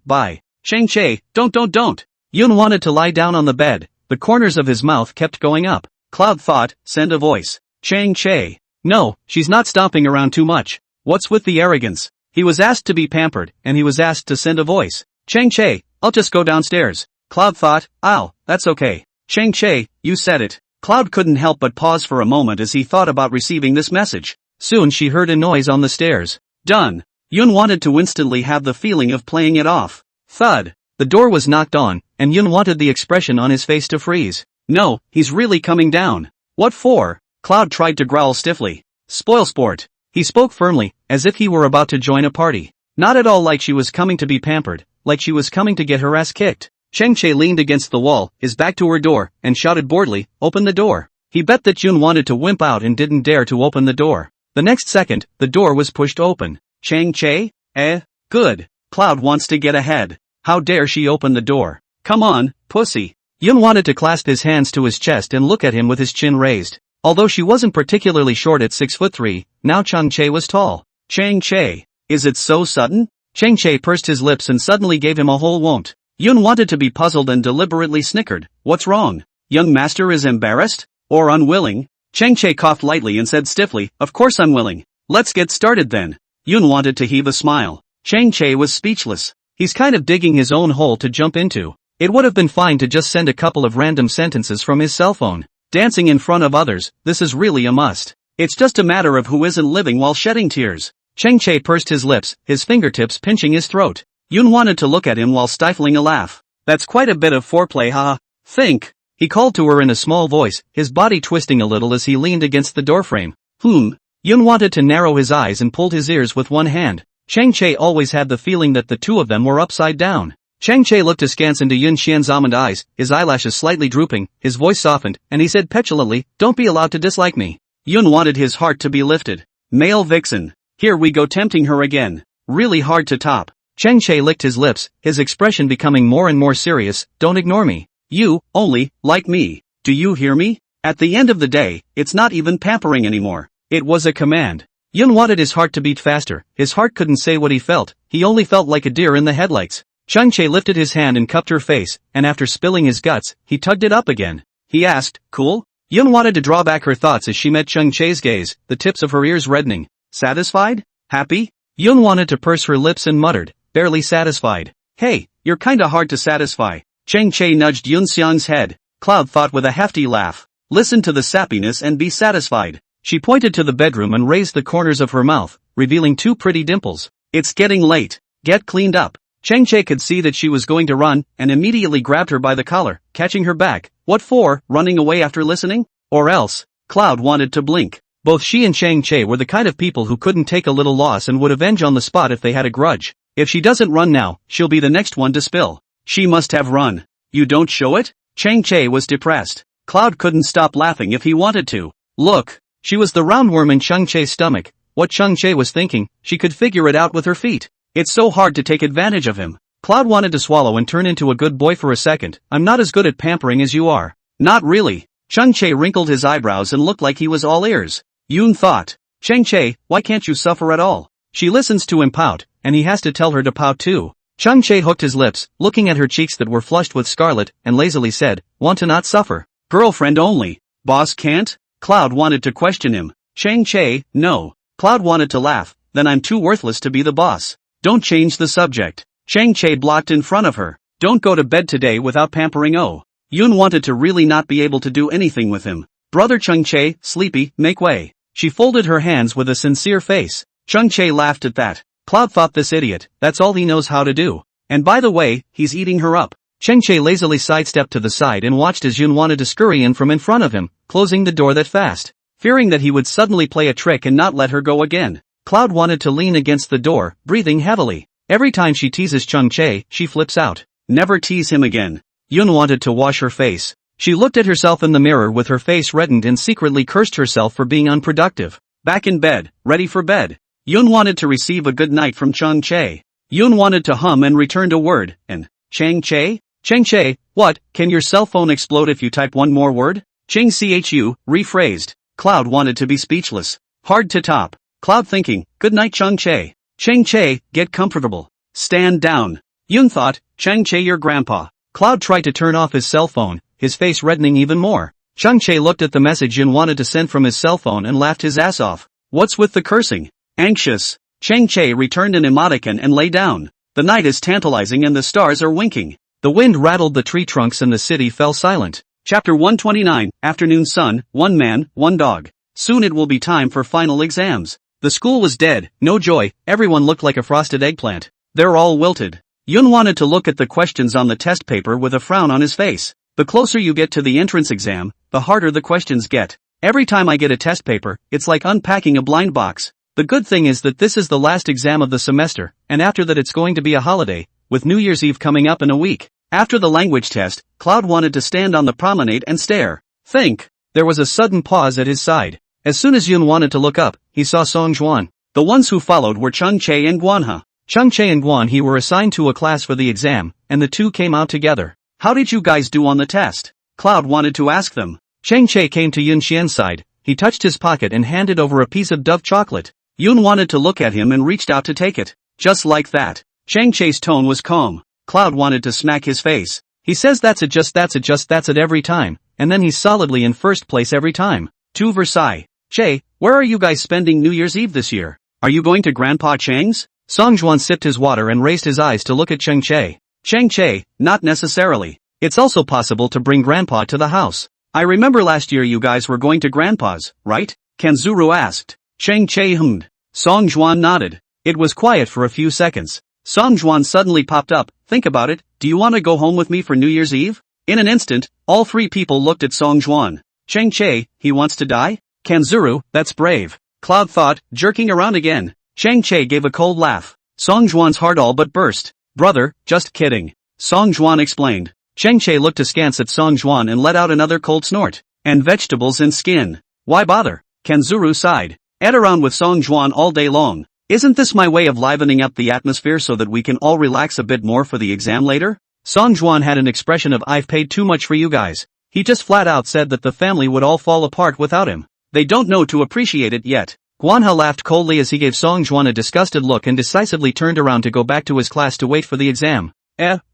Chang-Che, don't. Yun wanted to lie down on the bed, the corners of his mouth kept going up. Cloud thought, send a voice. Chang-Che. No, she's not stomping around too much. What's with the arrogance? He was asked to be pampered, and he was asked to send a voice. Chang-Che, I'll just go downstairs. Cloud thought, that's okay. Chang-Che, you said it. Cloud couldn't help but pause for a moment as he thought about receiving this message. Soon she heard a noise on the stairs. Done. Yun wanted to instantly have the feeling of playing it off. Thud. The door was knocked on, and Yun wanted the expression on his face to freeze. No, he's really coming down. What for? Cloud tried to growl stiffly. Spoil sport. He spoke firmly, as if he were about to join a party. Not at all like she was coming to be pampered, like she was coming to get her ass kicked. Chang-Che leaned against the wall, his back to her door, and shouted boredly, open the door. He bet that Yun wanted to wimp out and didn't dare to open the door. The next second, the door was pushed open. Chang-Che? Good. Cloud wants to get ahead. How dare she open the door? Come on, pussy. Yun wanted to clasp his hands to his chest and look at him with his chin raised. Although she wasn't particularly short at 6'3", now Chang-Che was tall. Chang-Che. Is it so sudden? Chang-Che pursed his lips and suddenly gave him a whole won't. Yun wanted to be puzzled and deliberately snickered. What's wrong? Young master is embarrassed? Or unwilling? Chang-Che coughed lightly and said stiffly, of course I'm willing. Let's get started then. Yun wanted to heave a smile. Chang-Che was speechless. He's kind of digging his own hole to jump into. It would have been fine to just send a couple of random sentences from his cell phone. Dancing in front of others, this is really a must. It's just a matter of who isn't living while shedding tears. Chang-Che pursed his lips, his fingertips pinching his throat. Yun wanted to look at him while stifling a laugh. That's quite a bit of foreplay, haha. Think. He called to her in a small voice, his body twisting a little as he leaned against the doorframe. Yun wanted to narrow his eyes and pulled his ears with one hand. Chang-Che always had the feeling that the two of them were upside down. Chang-Che looked askance into Yun Xian's almond eyes, his eyelashes slightly drooping, his voice softened, and he said petulantly, don't be allowed to dislike me. Yun wanted his heart to be lifted. Male vixen. Here we go tempting her again. Really hard to top. Chang-Che licked his lips, his expression becoming more and more serious. Don't ignore me. You, only, like me. Do you hear me? At the end of the day, it's not even pampering anymore. It was a command. Yun wanted his heart to beat faster. His heart couldn't say what he felt. He only felt like a deer in the headlights. Chang-Che lifted his hand and cupped her face, and after spilling his guts, he tugged it up again. He asked, cool? Yun wanted to draw back her thoughts as she met Chang-Che's gaze, the tips of her ears reddening. Satisfied? Happy? Yun wanted to purse her lips and muttered, barely satisfied. Hey, you're kinda hard to satisfy. Chang-Che nudged Yun Xiang's head. Cloud thought with a hefty laugh. Listen to the sappiness and be satisfied. She pointed to the bedroom and raised the corners of her mouth, revealing two pretty dimples. It's getting late. Get cleaned up. Chang-Che could see that she was going to run, and immediately grabbed her by the collar, catching her back. What for, running away after listening? Or else? Cloud wanted to blink. Both she and Chang-Che were the kind of people who couldn't take a little loss and would avenge on the spot if they had a grudge. If she doesn't run now, she'll be the next one to spill. She must have run. You don't show it? Chang-Che was depressed. Cloud couldn't stop laughing if he wanted to. Look. She was the roundworm in Chang-Che's stomach. What Chang-Che was thinking, she could figure it out with her feet. It's so hard to take advantage of him. Cloud wanted to swallow and turn into a good boy for a second. I'm not as good at pampering as you are. Not really. Chang-Che wrinkled his eyebrows and looked like he was all ears. Yun thought. Chang-Che, why can't you suffer at all? She listens to him pout, and he has to tell her to pout too. Chang-Che hooked his lips, looking at her cheeks that were flushed with scarlet, and lazily said, want to not suffer. Girlfriend only. Boss can't? Cloud wanted to question him. Chang-Che, no. Cloud wanted to laugh, then I'm too worthless to be the boss. Don't change the subject. Chang-Che blocked in front of her. Don't go to bed today without pampering. Oh. Yun wanted to really not be able to do anything with him. Brother Chang-Che, sleepy, make way. She folded her hands with a sincere face. Chang-Che laughed at that. Cloud thought this idiot, that's all he knows how to do. And by the way, he's eating her up. Chang-Che lazily sidestepped to the side and watched as Yun wanted to scurry in from in front of him, closing the door that fast. Fearing that he would suddenly play a trick and not let her go again. Cloud wanted to lean against the door, breathing heavily. Every time she teases Chang-Che, she flips out. Never tease him again. Yun wanted to wash her face. She looked at herself in the mirror with her face reddened and secretly cursed herself for being unproductive. Back in bed, ready for bed. Yun wanted to receive a good night from Chang Che. Yun wanted to hum and returned a word, and Chang Che? Chang Che, what, can your cell phone explode if you type one more word? Ching Chu, rephrased. Cloud wanted to be speechless. Hard to top. Cloud thinking, good night Chang Che. Chang Che, get comfortable. Stand down. Yun thought, Chang Che your grandpa. Cloud tried to turn off his cell phone, his face reddening even more. Chang Che looked at the message Yun wanted to send from his cell phone and laughed his ass off. What's with the cursing? Anxious. Chang Che returned an emoticon and lay down. The night is tantalizing and the stars are winking. The wind rattled the tree trunks and the city fell silent. Chapter 129, Afternoon Sun, One Man, One Dog. Soon it will be time for final exams. The school was dead, no joy, everyone looked like a frosted eggplant. They're all wilted. Yun wanted to look at the questions on the test paper with a frown on his face. The closer you get to the entrance exam, the harder the questions get. Every time I get a test paper, it's like unpacking a blind box. The good thing is that this is the last exam of the semester, and after that it's going to be a holiday, with New Year's Eve coming up in a week. After the language test, Cloud wanted to stand on the promenade and stare. Think. There was a sudden pause at his side. As soon as Yun wanted to look up, he saw Song Juan. The ones who followed were Chang Che and Guanha. Chang Che and Guan He were assigned to a class for the exam, and the two came out together. How did you guys do on the test? Cloud wanted to ask them. Chang Che came to Yun Xian's side. He touched his pocket and handed over a piece of Dove chocolate. Yun wanted to look at him and reached out to take it. Just like that. Chang Che's tone was calm. Cloud wanted to smack his face. He says that's it every time, and then he's solidly in first place every time. To Versailles. Che, where are you guys spending New Year's Eve this year? Are you going to Grandpa Chang's? Song Juan sipped his water and raised his eyes to look at Chang Che. Chang Che, not necessarily. It's also possible to bring Grandpa to the house. I remember last year you guys were going to Grandpa's, right? Kanzuru asked. Chang Che hummed. Song Juan nodded. It was quiet for a few seconds. Song Juan suddenly popped up. Think about it, do you want to go home with me for New Year's Eve? In an instant, all three people looked at Song Juan. Chang Che, he wants to die? Kanzuru, that's brave. Cloud thought, jerking around again. Chang Che gave a cold laugh. Song Juan's heart all but burst. Brother, just kidding. Song Juan explained. Chang Che looked askance at Song Juan and let out another cold snort. And vegetables and skin. Why bother? Kanzuru sighed. Ed around with Song Juan all day long. Isn't this my way of livening up the atmosphere so that we can all relax a bit more for the exam later? Song Juan had an expression of I've paid too much for you guys. He just flat out said that the family would all fall apart without him. They don't know to appreciate it yet. Guanha laughed coldly as he gave Song Juan a disgusted look and decisively turned around to go back to his class to wait for the exam.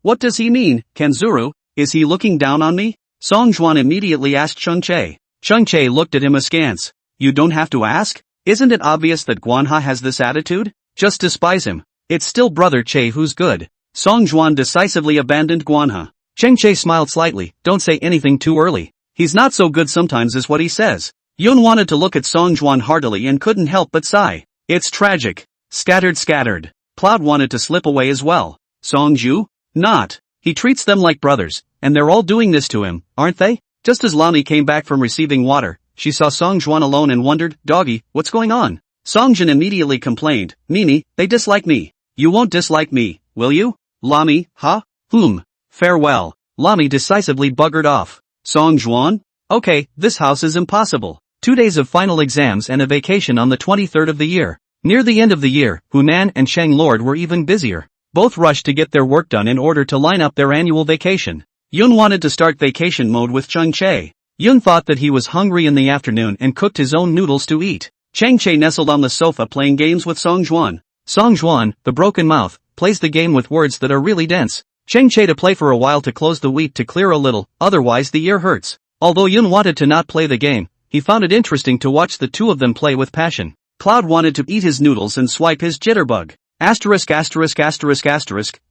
What does he mean, Kanzuru? Is he looking down on me? Song Juan immediately asked Chang Che. Chang Che looked at him askance. You don't have to ask? Isn't it obvious that Guanha has this attitude? Just despise him. It's still brother Che who's good. Song Juan decisively abandoned Guanha. Chang Che smiled slightly. Don't say anything too early. He's not so good sometimes is what he says. Yun wanted to look at Song Juan heartily and couldn't help but sigh. It's tragic. Scattered. Cloud wanted to slip away as well. Song Ju? Not. He treats them like brothers, and they're all doing this to him, aren't they? Just as Lami came back from receiving water, she saw Song Juan alone and wondered, Doggy, what's going on? Song Jin immediately complained, Mimi, they dislike me. You won't dislike me, will you? Lami, huh? Farewell. Lami decisively buggered off. Song Juan? Okay, this house is impossible. 2 days of final exams and a vacation on the 23rd of the year. Near the end of the year, Hunan and Shang Lord were even busier. Both rushed to get their work done in order to line up their annual vacation. Yun wanted to start vacation mode with Chang Che. Yun thought that he was hungry in the afternoon and cooked his own noodles to eat. Chang Che nestled on the sofa playing games with Song Juan. Song Juan, the broken mouth, plays the game with words that are really dense. Chang Che to play for a while to close the week to clear a little, otherwise the ear hurts. Although Yun wanted to not play the game, he found it interesting to watch the two of them play with passion. Cloud wanted to eat his noodles and swipe his jitterbug.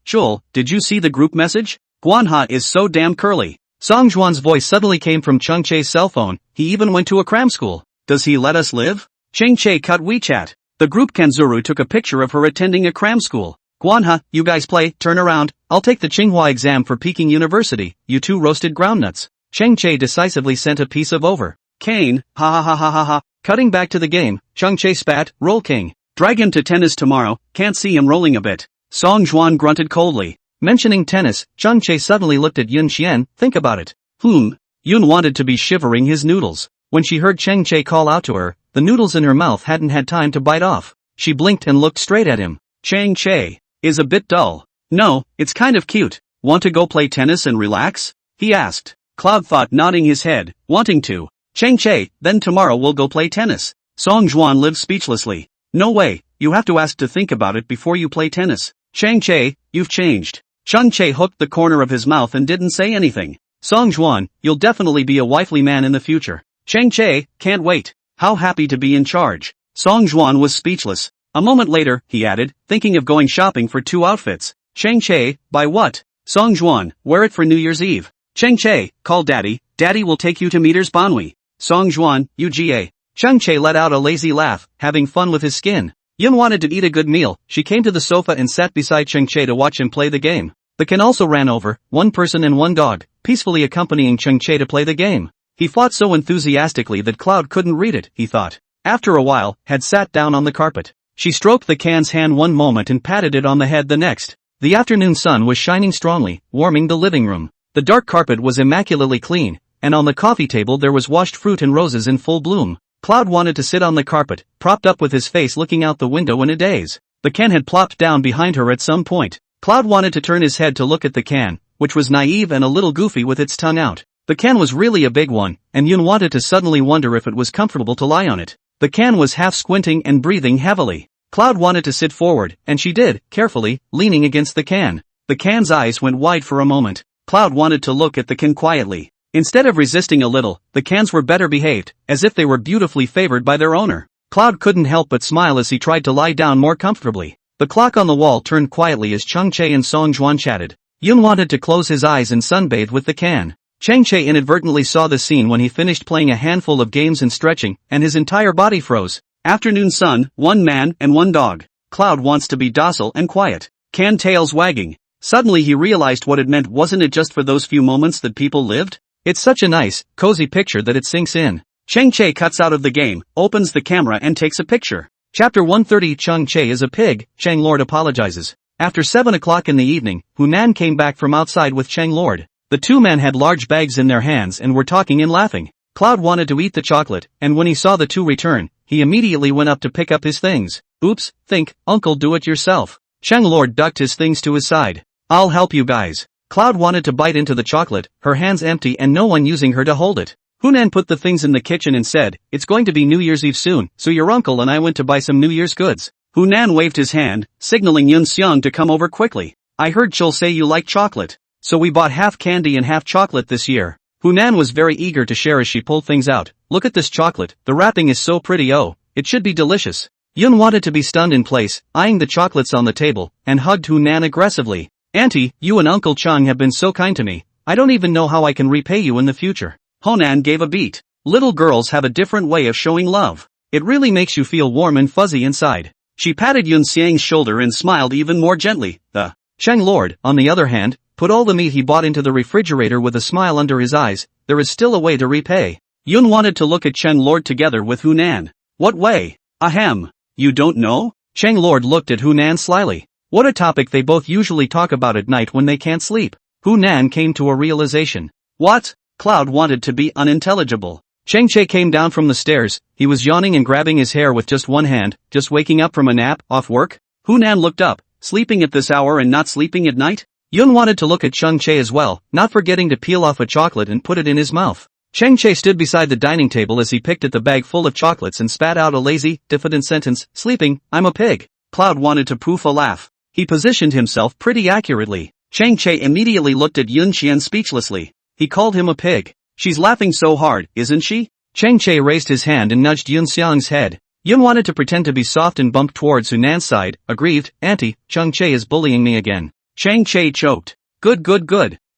Joel, did you see the group message? Guanha is so damn curly. Song Juan's voice suddenly came from Chang Che's cell phone. He even went to a cram school. Does he let us live? Chang Che cut WeChat. The group Kanzuru took a picture of her attending a cram school. Guanha, you guys play, turn around. I'll take the Tsinghua exam for Peking University. You two roasted groundnuts. Chang Che decisively sent a piece of over. Kane, ha. Cutting back to the game, Chang Che spat, roll king. Drag him to tennis tomorrow, can't see him rolling a bit. Song Juan grunted coldly. Mentioning tennis, Chang Che suddenly looked at Yun Xian, think about it. Yun wanted to be shivering his noodles. When she heard Chang Che call out to her, the noodles in her mouth hadn't had time to bite off. She blinked and looked straight at him. Chang Che is a bit dull. No, it's kind of cute. Want to go play tennis and relax? He asked. Cloud thought, nodding his head, wanting to. Chang Che, then tomorrow we'll go play tennis. Song Juan lived speechlessly. No way, you have to ask to think about it before you play tennis. Chang Che, you've changed. Chang Che hooked the corner of his mouth and didn't say anything. Song Juan, you'll definitely be a wifely man in the future. Chang Che, can't wait. How happy to be in charge. Song Juan was speechless. A moment later, he added, thinking of going shopping for 2 outfits. Chang Che, buy what? Song Juan, wear it for New Year's Eve. Chang Che, call daddy, daddy will take you to Meters Banhui. Song Juan, UGA. Chang Che let out a lazy laugh, having fun with his skin. Yun wanted to eat a good meal. She came to the sofa and sat beside Chang Che to watch him play the game. The Ken also ran over, 1 person and 1 dog, peacefully accompanying Chang Che to play the game. He fought so enthusiastically that Cloud couldn't read it, he thought. After a while, had sat down on the carpet. She stroked the Can's hand one moment and patted it on the head the next. The afternoon sun was shining strongly, warming the living room. The dark carpet was immaculately clean, and on the coffee table there was washed fruit and roses in full bloom. Cloud wanted to sit on the carpet, propped up with his face looking out the window in a daze. The Can had plopped down behind her at some point. Cloud wanted to turn his head to look at the Can, which was naive and a little goofy with its tongue out. The Can was really a big one, and Yun wanted to suddenly wonder if it was comfortable to lie on it. The Can was half squinting and breathing heavily. Cloud wanted to sit forward, and she did, carefully, leaning against the Can. The Can's eyes went wide for a moment. Cloud wanted to look at the Can quietly. Instead of resisting a little, the Cans were better behaved, as if they were beautifully favored by their owner. Cloud couldn't help but smile as he tried to lie down more comfortably. The clock on the wall turned quietly as Chang Che and Song Juan chatted. Yun wanted to close his eyes and sunbathe with the Can. Chang Che inadvertently saw the scene when he finished playing a handful of games and stretching, and his entire body froze. Afternoon sun, 1 man and 1 dog. Cloud wants to be docile and quiet. Can tails wagging. Suddenly he realized what it meant. Wasn't it just for those few moments that people lived? It's such a nice, cozy picture that it sinks in. Chang Che cuts out of the game, opens the camera and takes a picture. Chapter 130. Chang Che is a pig. Chang Lord apologizes. After 7 o'clock in the evening, Hunan came back from outside with Chang Lord. The 2 men had large bags in their hands and were talking and laughing. Cloud wanted to eat the chocolate, and when he saw the 2 return, he immediately went up to pick up his things. Oops, think, uncle, do it yourself. Chang Lord ducked his things to his side. I'll help you guys. Cloud wanted to bite into the chocolate, her hands empty and no one using her to hold it. Hunan put the things in the kitchen and said, it's going to be New Year's Eve soon, so your uncle and I went to buy some New Year's goods. Hunan waved his hand, signaling Yun Xiang to come over quickly. I heard Chul say you like chocolate. So we bought half candy and half chocolate this year. Hunan was very eager to share as she pulled things out. Look at this chocolate, the wrapping is so pretty. Oh, it should be delicious. Yun wanted to be stunned in place, eyeing the chocolates on the table, and hugged Hunan aggressively. Auntie, you and Uncle Chang have been so kind to me, I don't even know how I can repay you in the future. Hunan gave a beat. Little girls have a different way of showing love. It really makes you feel warm and fuzzy inside. She patted Yun Xiang's shoulder and smiled even more gently. The Chang Lord, on the other hand, put all the meat he bought into the refrigerator with a smile under his eyes. There is still a way to repay. Yun wanted to look at Chang Lord together with Hunan. What way? Ahem. You don't know? Chang Lord looked at Hunan slyly. What a topic they both usually talk about at night when they can't sleep. Hunan came to a realization. What? Cloud wanted to be unintelligible. Chang Che came down from the stairs. He was yawning and grabbing his hair with just one hand, just waking up from a nap, off work. Hunan looked up, sleeping at this hour and not sleeping at night? Yun wanted to look at Chang Che as well, not forgetting to peel off a chocolate and put it in his mouth. Chang Che stood beside the dining table as he picked at the bag full of chocolates and spat out a lazy, diffident sentence, sleeping, I'm a pig. Cloud wanted to poof a laugh. He positioned himself pretty accurately. Chang Che immediately looked at Yun Xian speechlessly. He called him a pig. She's laughing so hard, isn't she? Chang Che raised his hand and nudged Yun Xiang's head. Yun wanted to pretend to be soft and bumped towards Hunan's side, aggrieved, Auntie, Chang Che is bullying me again. Chang Che choked. Good.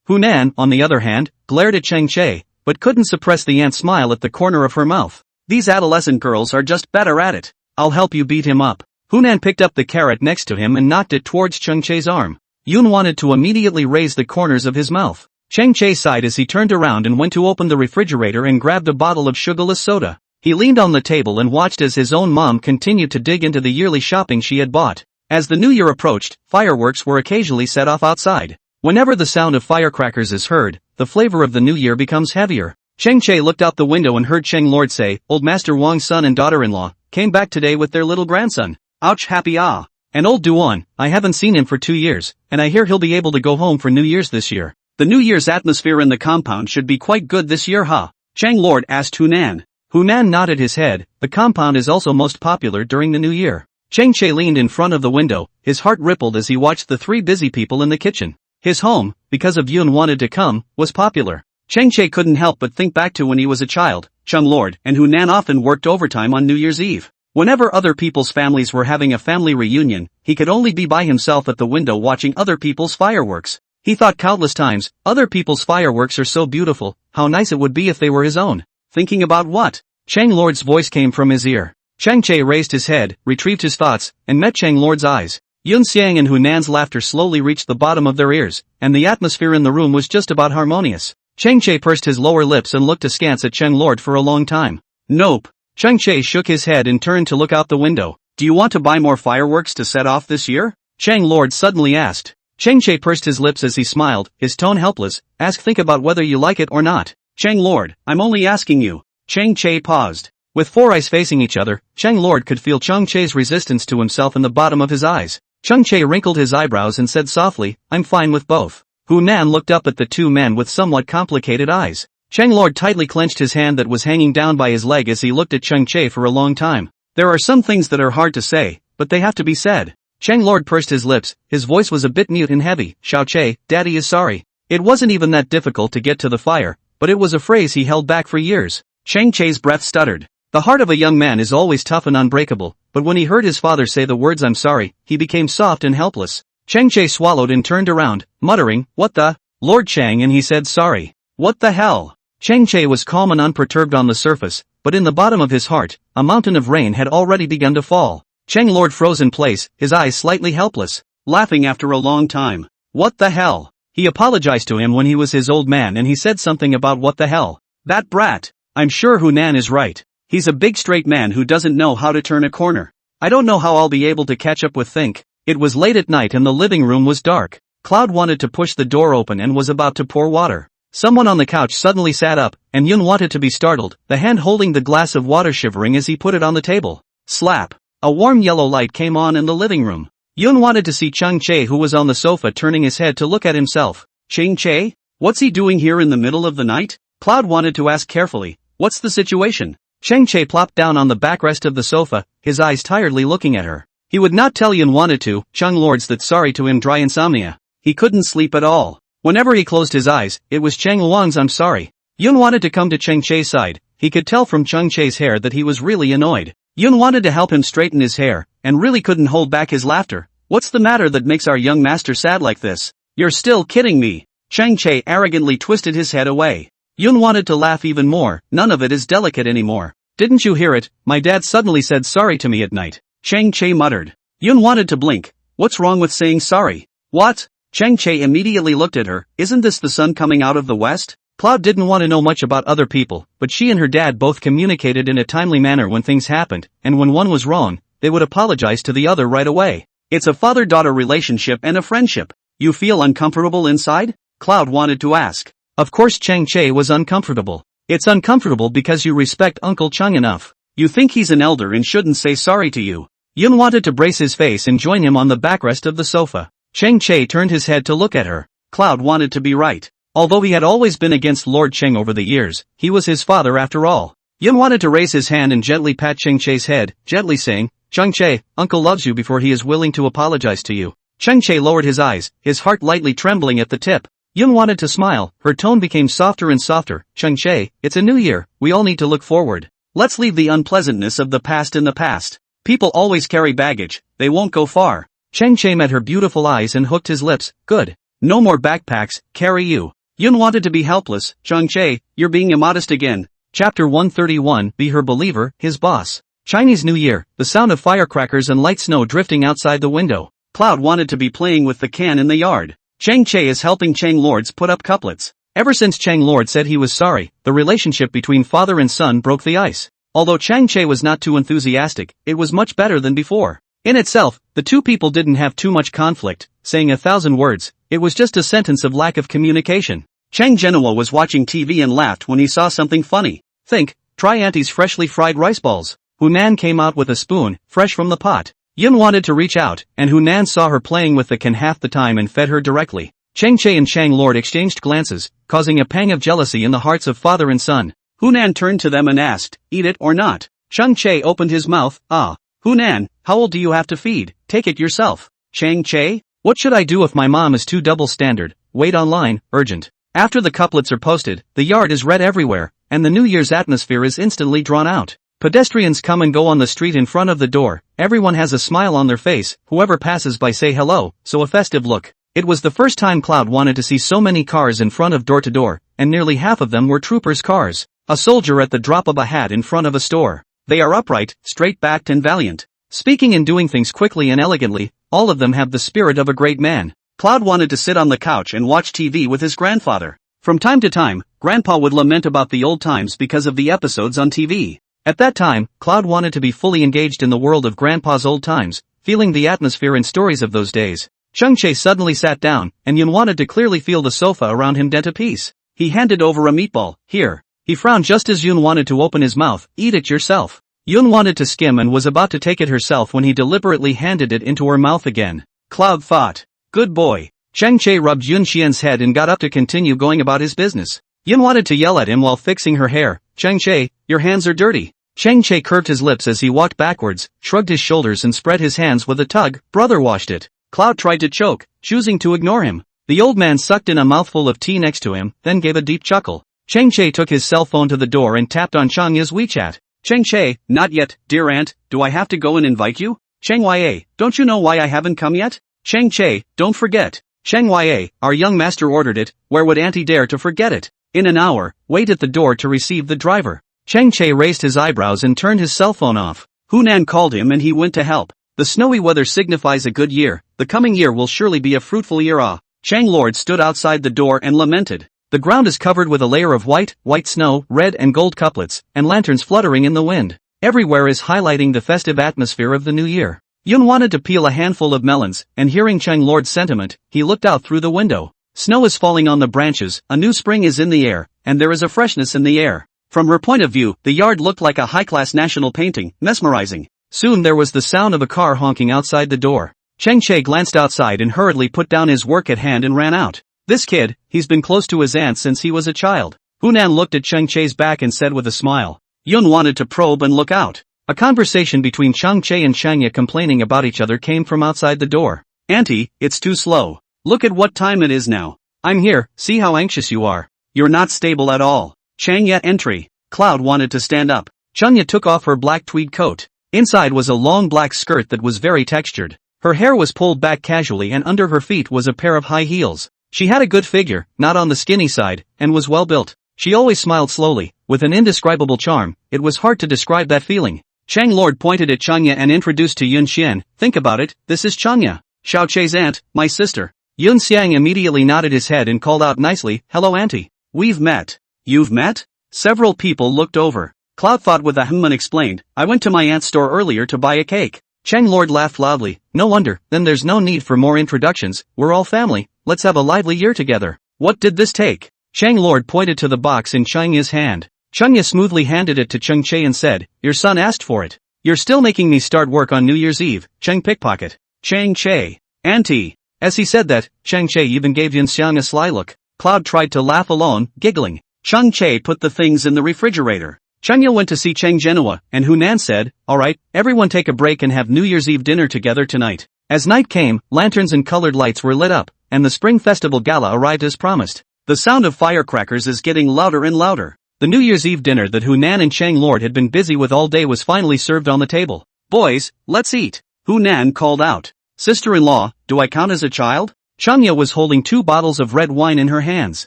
Hunan, on the other hand, glared at Chang Che, but couldn't suppress the ant smile at the corner of her mouth. These adolescent girls are just better at it. I'll help you beat him up. Hunan picked up the carrot next to him and knocked it towards Chang Che's arm. Yun wanted to immediately raise the corners of his mouth. Chang Che sighed as he turned around and went to open the refrigerator and grabbed a bottle of sugarless soda. He leaned on the table and watched as his own mom continued to dig into the yearly shopping she had bought. As the new year approached, fireworks were occasionally set off outside. Whenever the sound of firecrackers is heard, the flavor of the new year becomes heavier. Chang Che looked out the window and heard Chang Lord say, Old Master Wang's son and daughter-in-law came back today with their little grandson. Ouch, happy ah. And old Duan, I haven't seen him for 2 years, and I hear he'll be able to go home for New Year's this year. The New Year's atmosphere in the compound should be quite good this year, huh? Chang Lord asked Hunan. Hunan nodded his head. The compound is also most popular during the New Year. Chang Che leaned in front of the window, his heart rippled as he watched the 3 busy people in the kitchen. His home, because of Yun wanted to come, was popular. Chang Che couldn't help but think back to when he was a child. Chung Lord and Hunan often worked overtime on New Year's Eve. Whenever other people's families were having a family reunion, he could only be by himself at the window watching other people's fireworks. He thought countless times, other people's fireworks are so beautiful, how nice it would be if they were his own. Thinking about what? Chang Lord's voice came from his ear. Chang Che raised his head, retrieved his thoughts, and met Chang Lord's eyes. Yun Xiang and Hunan's laughter slowly reached the bottom of their ears, and the atmosphere in the room was just about harmonious. Chang Che pursed his lower lips and looked askance at Chang Lord for a long time. Nope. Chang Che shook his head and turned to look out the window. Do you want to buy more fireworks to set off this year? Chang Lord suddenly asked. Chang Che pursed his lips as he smiled, his tone helpless. Think about whether you like it or not. Chang Lord, I'm only asking you. Chang Che paused. With 4 eyes facing each other, Chang Lord could feel Chang Che's resistance to himself in the bottom of his eyes. Chang Che wrinkled his eyebrows and said softly, I'm fine with both. Hunan looked up at the 2 men with somewhat complicated eyes. Chang Lord tightly clenched his hand that was hanging down by his leg as he looked at Chang Che for a long time. There are some things that are hard to say, but they have to be said. Chang Lord pursed his lips, his voice was a bit mute and heavy. Xiao Che, Daddy is sorry. It wasn't even that difficult to get to the fire, but it was a phrase he held back for years. Chang Che's breath stuttered. The heart of a young man is always tough and unbreakable, but when he heard his father say the words I'm sorry, he became soft and helpless. Chang Che swallowed and turned around, muttering, what the? Lord Chang, and he said sorry. What the hell? Chang Che was calm and unperturbed on the surface, but in the bottom of his heart, a mountain of rain had already begun to fall. Chang Lord froze in place, his eyes slightly helpless, laughing after a long time. What the hell? He apologized to him when he was his old man and he said something about what the hell. That brat. I'm sure Hunan is right. He's a big straight man who doesn't know how to turn a corner. I don't know how I'll be able to catch up with Think. It was late at night and the living room was dark. Cloud wanted to push the door open and was about to pour water. Someone on the couch suddenly sat up, and Yun wanted to be startled, the hand holding the glass of water shivering as he put it on the table. Slap. A warm yellow light came on in the living room. Yun wanted to see Chang Che who was on the sofa turning his head to look at himself. Chang Che? What's he doing here in the middle of the night? Cloud wanted to ask carefully. What's the situation? Chang Che plopped down on the backrest of the sofa, his eyes tiredly looking at her. He would not tell Yun wanted to, Chang Lord's that sorry to him dry insomnia. He couldn't sleep at all. Whenever he closed his eyes, it was Chang Luang's I'm sorry. Yun wanted to come to Chang Che's side. He could tell from Chang Che's hair that he was really annoyed. Yun wanted to help him straighten his hair, and really couldn't hold back his laughter. What's the matter that makes our young master sad like this? You're still kidding me. Chang Che arrogantly twisted his head away. Yun wanted to laugh even more, none of it is delicate anymore. Didn't you hear it? My dad suddenly said sorry to me at night. Chang Che muttered. Yun wanted to blink. What's wrong with saying sorry? What? Chang Che immediately looked at her. Isn't this the sun coming out of the west? Cloud didn't want to know much about other people, but she and her dad both communicated in a timely manner when things happened, and when one was wrong, they would apologize to the other right away. It's a father-daughter relationship and a friendship. You feel uncomfortable inside? Cloud wanted to ask. Of course Chang Che was uncomfortable. It's uncomfortable because you respect Uncle Chung enough. You think he's an elder and shouldn't say sorry to you. Yun wanted to brace his face and join him on the backrest of the sofa. Chang Che turned his head to look at her. Cloud wanted to be right. Although he had always been against Lord Cheng over the years, he was his father after all. Yun wanted to raise his hand and gently pat Chang Che's head, gently saying, Chang Che, Uncle loves you before he is willing to apologize to you. Chang Che lowered his eyes, his heart lightly trembling at the tip. Yun wanted to smile, her tone became softer and softer. Chang Che, it's a new year, we all need to look forward. Let's leave the unpleasantness of the past in the past. People always carry baggage, they won't go far. Chang Che met her beautiful eyes and hooked his lips. Good. No more backpacks, carry you. Yun wanted to be helpless. Chang Che, you're being immodest again. Chapter 131, Be Her Believer, His Boss. Chinese New Year, the sound of firecrackers and light snow drifting outside the window. Cloud wanted to be playing with the can in the yard. Chang Che is helping Chang Lords put up couplets. Ever since Chang Lord said he was sorry, the relationship between father and son broke the ice. Although Chang Che was not too enthusiastic, it was much better than before. In itself, the two people didn't have too much conflict, saying 1,000 words, it was just a sentence of lack of communication. Chang Genoa was watching TV and laughed when he saw something funny. Think, try Auntie's freshly fried rice balls. Hunan came out with a spoon, fresh from the pot. Yun wanted to reach out, and Hunan saw her playing with the can half the time and fed her directly. Chang Che and Chang Lord exchanged glances, causing a pang of jealousy in the hearts of father and son. Hunan turned to them and asked, "Eat it or not?" Chang Che opened his mouth. "Ah. Hunan, how old do you have to feed? Take it yourself." Chang Che? "What should I do if my mom is too double standard? Wait online, urgent." After the couplets are posted, the yard is read everywhere, and the New Year's atmosphere is instantly drawn out. Pedestrians come and go on the street in front of the door, everyone has a smile on their face, whoever passes by say hello, so a festive look. It was the first time Cloud wanted to see so many cars in front of door to door, and nearly half of them were troopers' cars. A soldier at the drop of a hat in front of a store. They are upright, straight-backed and valiant. Speaking and doing things quickly and elegantly, all of them have the spirit of a great man. Cloud wanted to sit on the couch and watch TV with his grandfather. From time to time, Grandpa would lament about the old times because of the episodes on TV. At that time, Cloud wanted to be fully engaged in the world of Grandpa's old times, feeling the atmosphere and stories of those days. Chang Che suddenly sat down, and Yun wanted to clearly feel the sofa around him dent a piece. He handed over a meatball. "Here." He frowned just as Yun wanted to open his mouth. "Eat it yourself." Yun wanted to skim and was about to take it herself when he deliberately handed it into her mouth again. Cloud thought, "Good boy." Chang Che rubbed Yun Xian's head and got up to continue going about his business. Yun wanted to yell at him while fixing her hair. "Chang Che, your hands are dirty." Chang Che curved his lips as he walked backwards, shrugged his shoulders and spread his hands with a tug. "Brother washed it." Cloud tried to choke, choosing to ignore him. The old man sucked in a mouthful of tea next to him, then gave a deep chuckle. Chang Che took his cell phone to the door and tapped on Changya's WeChat. "Chang Che, not yet, dear aunt, do I have to go and invite you?" "Chang Ya, don't you know why I haven't come yet?" "Chang Che, don't forget." "Chang Ya, our young master ordered it, where would auntie dare to forget it?" "In an hour, wait at the door to receive the driver." Chang Che raised his eyebrows and turned his cell phone off. Hunan called him and he went to help. The snowy weather signifies a good year, the coming year will surely be a fruitful year. Chang Lord stood outside the door and lamented. The ground is covered with a layer of white snow, red and gold couplets, and lanterns fluttering in the wind. Everywhere is highlighting the festive atmosphere of the new year. Yun wanted to peel a handful of melons, and hearing Chang Lord's sentiment, he looked out through the window. Snow is falling on the branches, a new spring is in the air, and there is a freshness in the air. From her point of view, the yard looked like a high-class national painting, mesmerizing. Soon there was the sound of a car honking outside the door. Chang Che glanced outside and hurriedly put down his work at hand and ran out. "This kid, he's been close to his aunt since he was a child." Hunan looked at Chang Che's back and said with a smile. Yun wanted to probe and look out. A conversation between Chang Che and Changya complaining about each other came from outside the door. "Auntie, it's too slow. Look at what time it is now. I'm here, see how anxious you are. You're not stable at all." Changya entry. Cloud wanted to stand up. Changya took off her black tweed coat. Inside was a long black skirt that was very textured. Her hair was pulled back casually and under her feet was a pair of high heels. She had a good figure, not on the skinny side, and was well built. She always smiled slowly, with an indescribable charm. It was hard to describe that feeling. Chang Lord pointed at Changya and introduced to Yun Xian. "Think about it, this is Changya, Xiao Che's aunt, my sister." Yun Xiang immediately nodded his head and called out nicely, "Hello auntie. We've met." "You've met?" Several people looked over. Cloud thought with a and explained, "I went to my aunt's store earlier to buy a cake." Chang Lord laughed loudly. "No wonder, then there's no need for more introductions, we're all family, let's have a lively year together." "What did this take?" Chang Lord pointed to the box in Changya's hand. Changya smoothly handed it to Chang Che and said, "Your son asked for it. You're still making me start work on New Year's Eve, Chang Pickpocket." Chang Che. "Auntie." As he said that, Chang Che even gave Yun Xiang a sly look. Cloud tried to laugh alone, giggling. Chang Che put the things in the refrigerator. Changya went to see Chang Genua, and Hunan said, "Alright, everyone take a break and have New Year's Eve dinner together tonight." As night came, lanterns and colored lights were lit up, and the Spring Festival Gala arrived as promised. The sound of firecrackers is getting louder and louder. The New Year's Eve dinner that Hunan and Chang Lord had been busy with all day was finally served on the table. "Boys, let's eat," Hunan called out. "Sister-in-law, do I count as a child?" Changya was holding 2 bottles of red wine in her hands.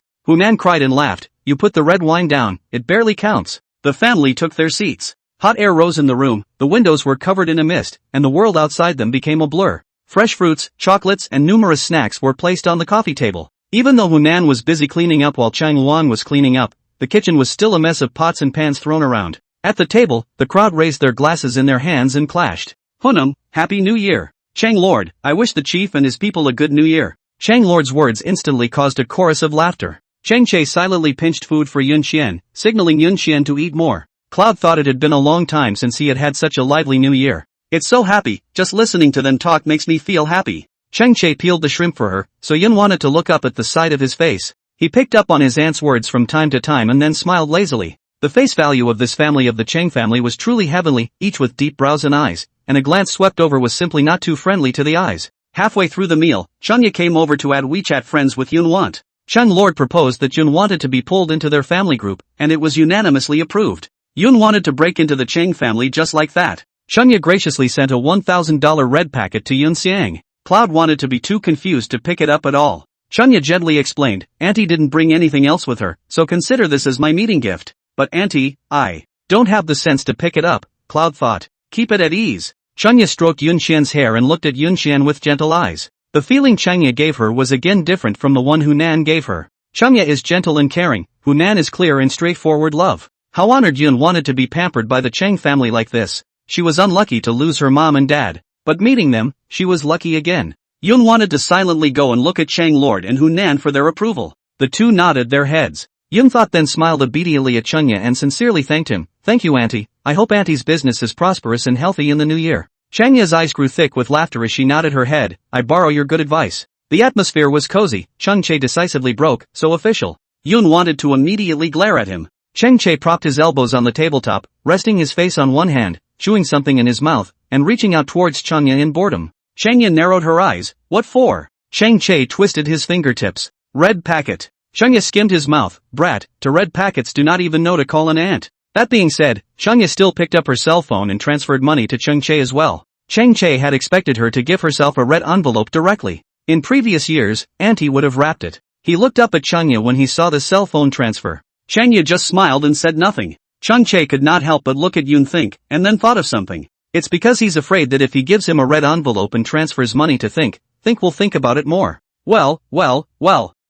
Hunan cried and laughed, "You put the red wine down, it barely counts." The family took their seats. Hot air rose in the room, the windows were covered in a mist, and the world outside them became a blur. Fresh fruits, chocolates and numerous snacks were placed on the coffee table. Even though Hunan was busy cleaning up while Chang Luan was cleaning up, the kitchen was still a mess of pots and pans thrown around. At the table, the crowd raised their glasses in their hands and clashed. "Hunam, Happy New Year. Chang Lord, I wish the chief and his people a good new year." Chang Lord's words instantly caused a chorus of laughter. Chang Che silently pinched food for Yun Xian, signaling Yun Xian to eat more. Cloud thought it had been a long time since he had had such a lively new year. It's so happy, just listening to them talk makes me feel happy. Chang Che peeled the shrimp for her, so Yun wanted to look up at the side of his face. He picked up on his aunt's words from time to time and then smiled lazily. The face value of this family of the Chang family was truly heavenly, each with deep brows and eyes, and a glance swept over was simply not too friendly to the eyes. Halfway through the meal, Chunya came over to add WeChat friends with Yun Want. Chung Lord proposed that Yun wanted to be pulled into their family group, and it was unanimously approved. Yun wanted to break into the Chang family just like that. Chunya graciously sent a $1,000 red packet to Yun Xiang. Cloud wanted to be too confused to pick it up at all. Chunya gently explained, Auntie didn't bring anything else with her, so consider this as my meeting gift. But Auntie, I don't have the sense to pick it up, Cloud thought. Keep it at ease. Chunya stroked Yun Xian's hair and looked at Yun Xian with gentle eyes. The feeling Chunya gave her was again different from the one Hunan gave her. Chunya is gentle and caring, Hunan is clear and straightforward love. How honored Yun wanted to be pampered by the Chang family like this. She was unlucky to lose her mom and dad, but meeting them, she was lucky again. Yun wanted to silently go and look at Chang Lord and Hunan for their approval. The two nodded their heads. Yun thought then smiled obediently at Chunya and sincerely thanked him. Thank you Auntie, I hope Auntie's business is prosperous and healthy in the new year. Changya's eyes grew thick with laughter as she nodded her head. I borrow your good advice. The atmosphere was cozy. Chang Che decisively broke, so official. Yun wanted to immediately glare at him. Chang Che propped his elbows on the tabletop, resting his face on one hand, chewing something in his mouth, and reaching out towards Changya in boredom. Changya narrowed her eyes. What for? Chang Che twisted his fingertips. Red packet. Changya skimmed his mouth. Brat, to red packets do not even know to call an aunt. That being said, Changya still picked up her cell phone and transferred money to Chang Che as well. Chang Che had expected her to give herself a red envelope directly. In previous years, Auntie would have wrapped it. He looked up at Changya when he saw the cell phone transfer. Changya just smiled and said nothing. Chang Che could not help but look at Yun Think, and then thought of something. It's because he's afraid that if he gives him a red envelope and transfers money to Think will think about it more. Well,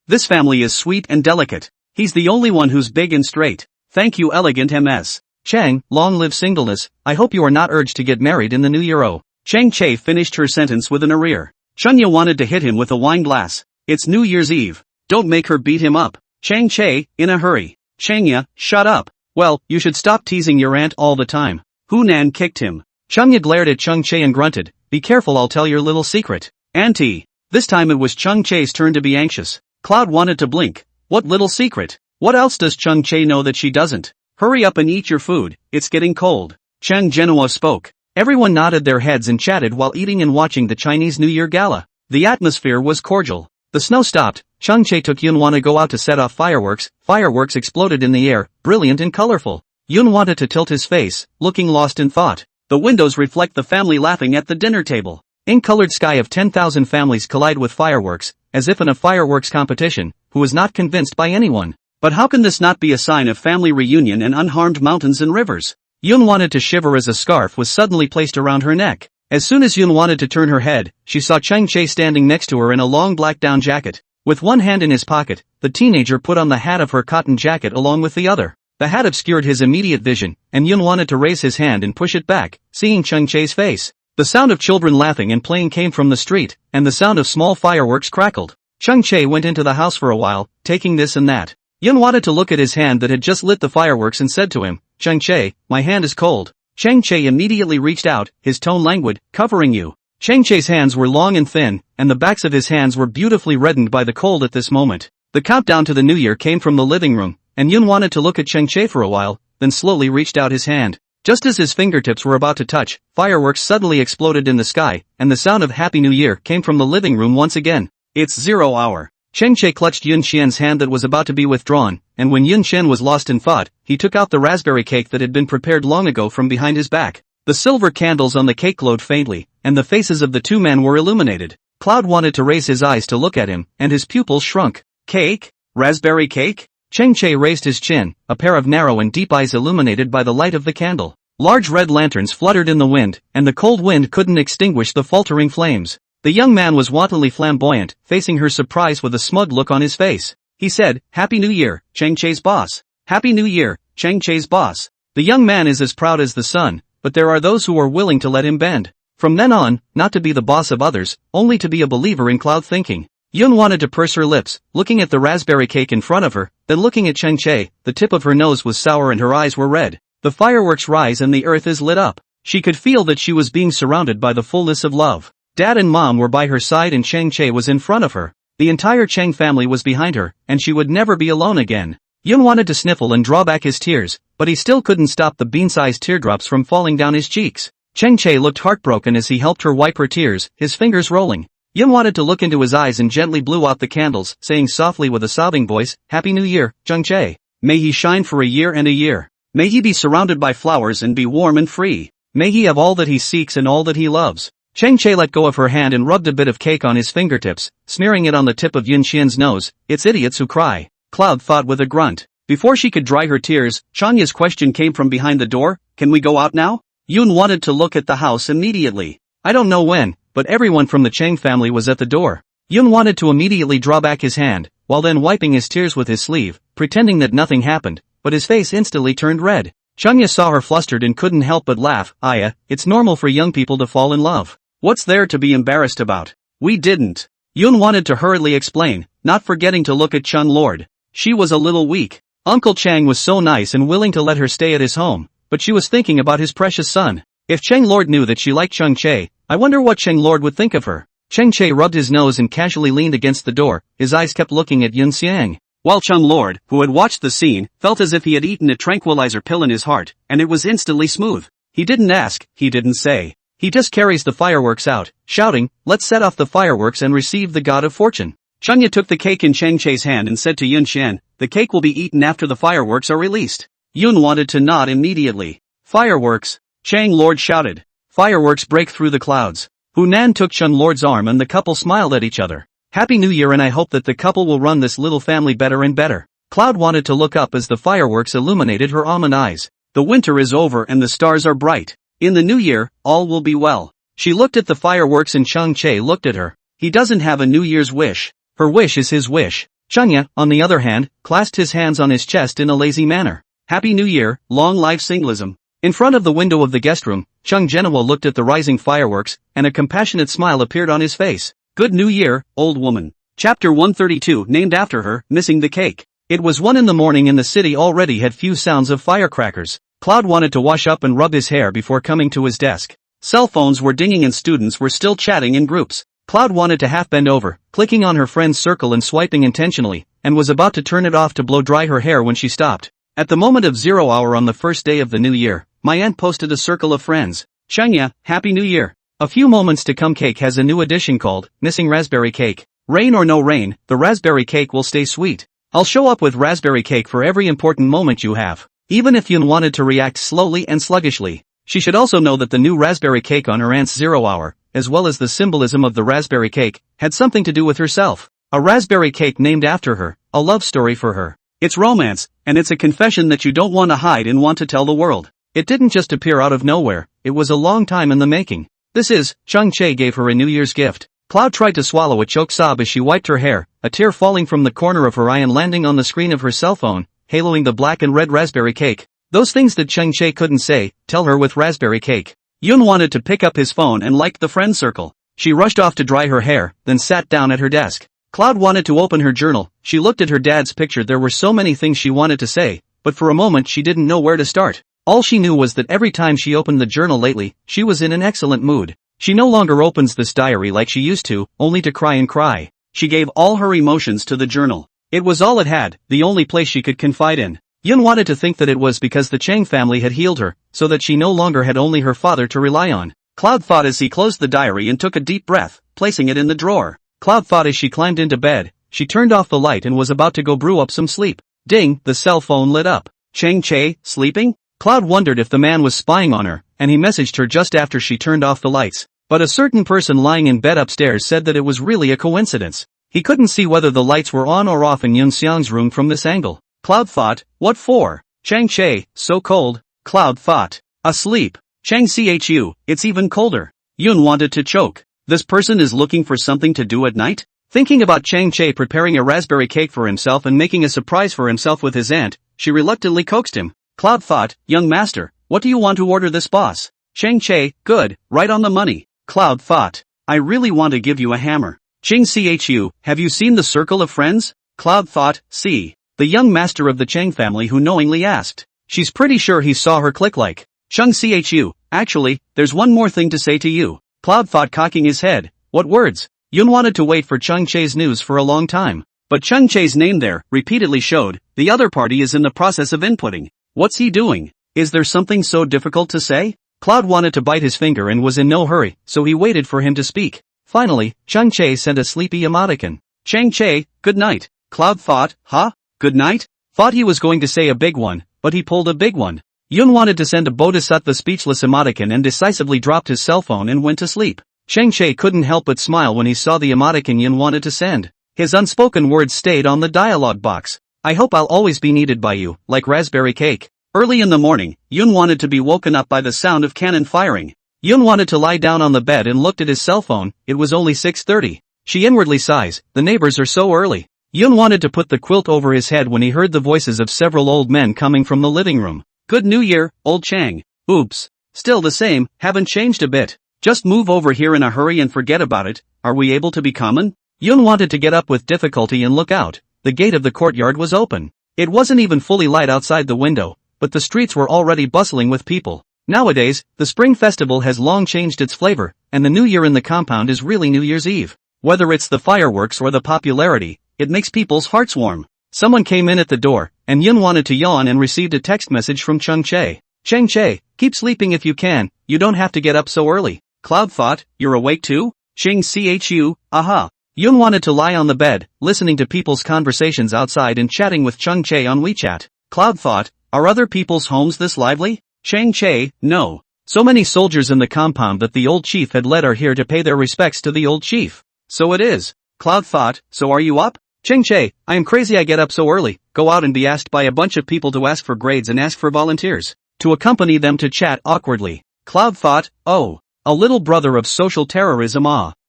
this family is sweet and delicate. He's the only one who's big and straight. Thank you elegant MS. Chang, long live singleness, I hope you are not urged to get married in the new year. Oh. Chang Che finished her sentence with an arrear. Chunya wanted to hit him with a wine glass. It's New Year's Eve. Don't make her beat him up. Chang Che, in a hurry. Changya, shut up. Well, you should stop teasing your aunt all the time. Hunan kicked him. Chunya glared at Chang Che and grunted, be careful I'll tell your little secret. Auntie. This time it was Chang Che's turn to be anxious. Cloud wanted to blink. What little secret? What else does Chang Che know that she doesn't? Hurry up and eat your food, it's getting cold. Chang Genoa spoke. Everyone nodded their heads and chatted while eating and watching the Chinese New Year gala. The atmosphere was cordial. The snow stopped. Chang Che took Yun Want to go out to set off fireworks. Fireworks exploded in the air, brilliant and colorful. Yun wanted to tilt his face, looking lost in thought. The windows reflect the family laughing at the dinner table. Ink-colored sky of 10,000 families collide with fireworks, as if in a fireworks competition, who is not convinced by anyone. But how can this not be a sign of family reunion and unharmed mountains and rivers? Yun wanted to shiver as a scarf was suddenly placed around her neck. As soon as Yun wanted to turn her head, she saw Chang Che standing next to her in a long black down jacket. With one hand in his pocket, the teenager put on the hat of her cotton jacket along with the other. The hat obscured his immediate vision, and Yun wanted to raise his hand and push it back, seeing Chang Che's face. The sound of children laughing and playing came from the street, and the sound of small fireworks crackled. Chang Che went into the house for a while, taking this and that. Yun wanted to look at his hand that had just lit the fireworks and said to him, Chang Che, my hand is cold. Chang Che immediately reached out, his tone languid, covering you. Chang Che's hands were long and thin, and the backs of his hands were beautifully reddened by the cold at this moment. The countdown to the new year came from the living room, and Yun wanted to look at Chang Che for a while, then slowly reached out his hand. Just as his fingertips were about to touch, fireworks suddenly exploded in the sky, and the sound of Happy New Year came from the living room once again. It's 0 hour. Chang Che clutched Yun Xian's hand that was about to be withdrawn, and when Yun Xian was lost in thought, he took out the raspberry cake that had been prepared long ago from behind his back. The silver candles on the cake glowed faintly, and the faces of the two men were illuminated. Cloud wanted to raise his eyes to look at him, and his pupils shrunk. Cake? Raspberry cake? Chang Che raised his chin, a pair of narrow and deep eyes illuminated by the light of the candle. Large red lanterns fluttered in the wind, and the cold wind couldn't extinguish the faltering flames. The young man was wantonly flamboyant, facing her surprise with a smug look on his face. He said, Happy New Year, Chang Che's boss. Happy New Year, Chang Che's boss. The young man is as proud as the sun, but there are those who are willing to let him bend. From then on, not to be the boss of others, only to be a believer in cloud thinking. Yun wanted to purse her lips, looking at the raspberry cake in front of her, then looking at Chang Che. The tip of her nose was sour and her eyes were red. The fireworks rise and the earth is lit up. She could feel that she was being surrounded by the fullness of love. Dad and Mom were by her side and Chang Che was in front of her. The entire Chang family was behind her, and she would never be alone again. Yun wanted to sniffle and draw back his tears, but he still couldn't stop the bean-sized teardrops from falling down his cheeks. Chang Che looked heartbroken as he helped her wipe her tears, his fingers rolling. Yun wanted to look into his eyes and gently blew out the candles, saying softly with a sobbing voice, "Happy New Year, Chang Che. May he shine for a year and a year. May he be surrounded by flowers and be warm and free. May he have all that he seeks and all that he loves." Chang Che let go of her hand and rubbed a bit of cake on his fingertips, smearing it on the tip of Yun Xian's nose. "It's idiots who cry," Cloud thought with a grunt. Before she could dry her tears, Chanya's question came from behind the door, "Can we go out now?" Yun wanted to look at the house immediately. I don't know when, but everyone from the Chang family was at the door. Yun wanted to immediately draw back his hand, while then wiping his tears with his sleeve, pretending that nothing happened, but his face instantly turned red. Chanya saw her flustered and couldn't help but laugh. "Aya, it's normal for young people to fall in love. What's there to be embarrassed about? We didn't." Yun wanted to hurriedly explain, not forgetting to look at Chun Lord. She was a little weak. Uncle Chang was so nice and willing to let her stay at his home, but she was thinking about his precious son. If Chang Lord knew that she liked Chang Che, I wonder what Chang Lord would think of her. Chang Che rubbed his nose and casually leaned against the door, his eyes kept looking at Yun Xiang. While Chang Lord, who had watched the scene, felt as if he had eaten a tranquilizer pill in his heart, and it was instantly smooth. He didn't ask, he didn't say. He just carries the fireworks out, shouting, "Let's set off the fireworks and receive the god of fortune." Chanya took the cake in Chang Che's hand and said to Yun Xian, "The cake will be eaten after the fireworks are released." Yun wanted to nod immediately. "Fireworks!" Chang Lord shouted. "Fireworks break through the clouds." Hunan took Chun Lord's arm and the couple smiled at each other. "Happy New Year, and I hope that the couple will run this little family better and better." Cloud wanted to look up as the fireworks illuminated her almond eyes. "The winter is over and the stars are bright. In the new year, all will be well." She looked at the fireworks and Chang Che looked at her. He doesn't have a New Year's wish. Her wish is his wish. Chanya, on the other hand, clasped his hands on his chest in a lazy manner. "Happy New Year, long life singlism." In front of the window of the guest room, Chung Genoa looked at the rising fireworks, and a compassionate smile appeared on his face. "Good New Year, old woman." Chapter 132, named after her, missing the cake. It was 1 in the morning and the city already had few sounds of firecrackers. Cloud wanted to wash up and rub his hair before coming to his desk. Cell phones were dinging and students were still chatting in groups. Cloud wanted to half bend over, clicking on her friend's circle and swiping intentionally, and was about to turn it off to blow dry her hair when she stopped. At the moment of 0 hour on the first day of the new year, my aunt posted a circle of friends. "Chanya, Happy New Year. A few moments to come cake has a new edition called, Missing Raspberry Cake. Rain or no rain, the raspberry cake will stay sweet. I'll show up with raspberry cake for every important moment you have." Even if Yun wanted to react slowly and sluggishly, she should also know that the new raspberry cake on her aunt's 0 hour, as well as the symbolism of the raspberry cake, had something to do with herself. A raspberry cake named after her, a love story for her. It's romance, and it's a confession that you don't want to hide and want to tell the world. It didn't just appear out of nowhere, it was a long time in the making. This is, Chang Che gave her a New Year's gift. Cloud tried to swallow a choke sob as she wiped her hair, a tear falling from the corner of her eye and landing on the screen of her cell phone, haloing the black and red raspberry cake. Those things that Chang Che couldn't say, tell her with raspberry cake. Yun wanted to pick up his phone and liked the friend circle. She rushed off to dry her hair, then sat down at her desk. Cloud wanted to open her journal. She looked at her dad's picture. There were so many things she wanted to say, but for a moment she didn't know where to start. All she knew was that every time she opened the journal lately, she was in an excellent mood. She no longer opens this diary like she used to, only to cry and cry. She gave all her emotions to the journal. It was all it had, the only place she could confide in. Yun wanted to think that it was because the Chang family had healed her, so that she no longer had only her father to rely on. Cloud thought as he closed the diary and took a deep breath, placing it in the drawer. Cloud thought as she climbed into bed. She turned off the light and was about to go brew up some sleep. Ding, the cell phone lit up. Chang Che, sleeping? Cloud wondered if the man was spying on her, and he messaged her just after she turned off the lights. But a certain person lying in bed upstairs said that it was really a coincidence. He couldn't see whether the lights were on or off in Yun Xiang's room from this angle. Cloud thought, what for? Chang Che, so cold. Cloud thought, asleep. Chang Chu, it's even colder. Yun wanted to choke. This person is looking for something to do at night? Thinking about Chang Che preparing a raspberry cake for himself and making a surprise for himself with his aunt, she reluctantly coaxed him. Cloud thought, young master, what do you want to order this boss? Chang Che, good, right on the money. Cloud thought, I really want to give you a hammer. Chang Chu, have you seen the circle of friends? Cloud thought, see. The young master of the Chang family who knowingly asked. She's pretty sure he saw her click like. Chung Chu, actually, there's one more thing to say to you. Cloud thought, cocking his head. What words? Yun wanted to wait for Chung Che's news for a long time. But Chung Che's name there repeatedly showed the other party is in the process of inputting. What's he doing? Is there something so difficult to say? Cloud wanted to bite his finger and was in no hurry, so he waited for him to speak. Finally, Chung Che sent a sleepy emoticon. Chang Che, good night. Cloud thought, huh? Good night? Thought he was going to say a big one, but he pulled a big one. Yun wanted to send a bodhisattva speechless emoticon and decisively dropped his cell phone and went to sleep. Chang Che couldn't help but smile when he saw the emoticon Yun wanted to send. His unspoken words stayed on the dialogue box. I hope I'll always be needed by you, like raspberry cake. Early in the morning, Yun wanted to be woken up by the sound of cannon firing. Yun wanted to lie down on the bed and looked at his cell phone. It was only 6:30. She inwardly sighs, the neighbors are so early. Yun wanted to put the quilt over his head when he heard the voices of several old men coming from the living room. Good New Year, old Chang. Oops. Still the same, haven't changed a bit. Just move over here in a hurry and forget about it. Are we able to be common? Yun wanted to get up with difficulty and look out. The gate of the courtyard was open. It wasn't even fully light outside the window, but the streets were already bustling with people. Nowadays, the Spring Festival has long changed its flavor, and the New Year in the compound is really New Year's Eve. Whether it's the fireworks or the popularity, it makes people's hearts warm. Someone came in at the door, and Yun wanted to yawn and received a text message from Chung Che. Chang Che, keep sleeping if you can, you don't have to get up so early. Cloud thought, you're awake too? Ching Chu, aha. Yun wanted to lie on the bed, listening to people's conversations outside and chatting with Chung Che on WeChat. Cloud thought, are other people's homes this lively? Chang Che, no. So many soldiers in the compound that the old chief had led are here to pay their respects to the old chief. So it is. Cloud thought, so are you up? Chang Che, I am crazy I get up so early, go out and be asked by a bunch of people to ask for grades and ask for volunteers. To accompany them to chat awkwardly. Cloud thought, oh. A little brother of social terrorism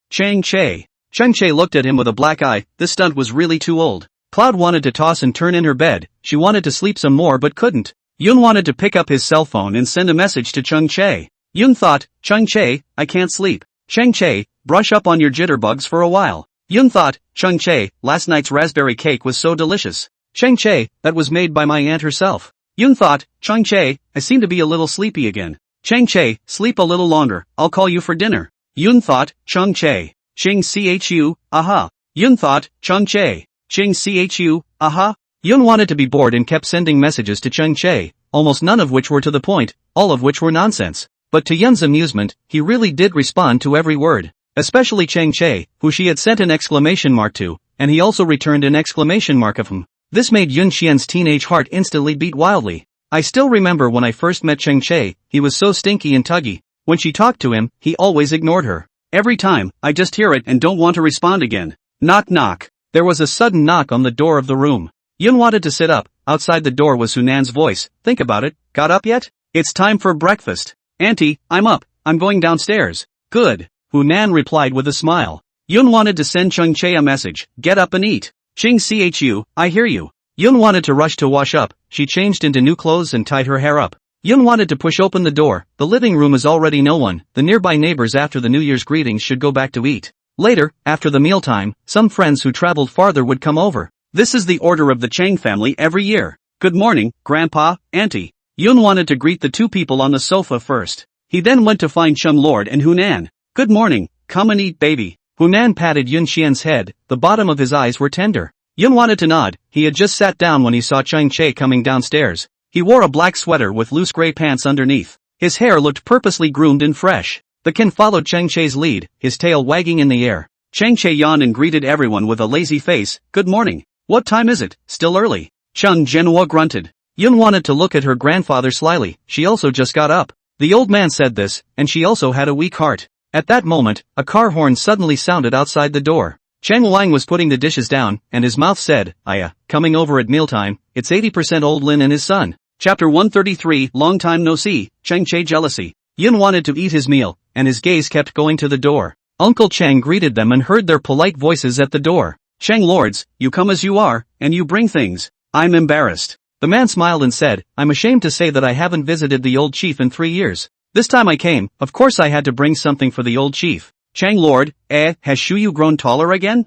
Chang Che. Chang Che looked at him with a black eye, this stunt was really too old. Cloud wanted to toss and turn in her bed, she wanted to sleep some more but couldn't. Yun wanted to pick up his cell phone and send a message to Chung Che. Yun thought, Chung Che, I can't sleep. Chang Che, brush up on your jitterbugs for a while. Yun thought, Chung Che, last night's raspberry cake was so delicious. Chang Che, that was made by my aunt herself. Yun thought, Chung Che, I seem to be a little sleepy again. Chang Che, sleep a little longer, I'll call you for dinner. Yun thought, Chung Che. Ching Chu, aha. Yun thought, Chung Che. Ching Chu, aha. Yun wanted to be bored and kept sending messages to Chung Che, almost none of which were to the point, all of which were nonsense. But to Yun's amusement, he really did respond to every word. Especially Chang Che, who she had sent an exclamation mark to, and he also returned an exclamation mark of him. This made Yun Xian's teenage heart instantly beat wildly. I still remember when I first met Chang Che, he was so stinky and tuggy. When she talked to him, he always ignored her. Every time, I just hear it and don't want to respond again. Knock knock. There was a sudden knock on the door of the room. Yun wanted to sit up, outside the door was Hunan's voice, think about it, got up yet? It's time for breakfast. Auntie, I'm up, I'm going downstairs. Good. Hunan replied with a smile. Yun wanted to send Chung Che a message, get up and eat. Ching Chu, I hear you. Yun wanted to rush to wash up, she changed into new clothes and tied her hair up. Yun wanted to push open the door, the living room is already no one, the nearby neighbors after the New Year's greetings should go back to eat. Later, after the mealtime, some friends who traveled farther would come over. This is the order of the Chang family every year. Good morning, Grandpa, Auntie. Yun wanted to greet the two people on the sofa first. He then went to find Chung Lord and Hunan. Good morning, come and eat baby. Hunan patted Yun Xian's head, the bottom of his eyes were tender. Yun wanted to nod, he had just sat down when he saw Chang Che coming downstairs. He wore a black sweater with loose gray pants underneath. His hair looked purposely groomed and fresh. The Ken followed Chang Che's lead, his tail wagging in the air. Chang Che yawned and greeted everyone with a lazy face, good morning. What time is it? Still early. Chung Zhenhua grunted. Yun wanted to look at her grandfather slyly, she also just got up. The old man said this, and she also had a weak heart. At that moment, a car horn suddenly sounded outside the door. Chang Wang was putting the dishes down, and his mouth said, coming over at mealtime, it's 80% old Lin and his son. Chapter 133, long time no see, Chang Che jealousy. Yun wanted to eat his meal, and his gaze kept going to the door. Uncle Chang greeted them and heard their polite voices at the door. Chang lords, you come as you are, and you bring things. I'm embarrassed. The man smiled and said, I'm ashamed to say that I haven't visited the old chief in 3 years. This time I came, of course I had to bring something for the old chief. Chang lord, has Shuyu grown taller again?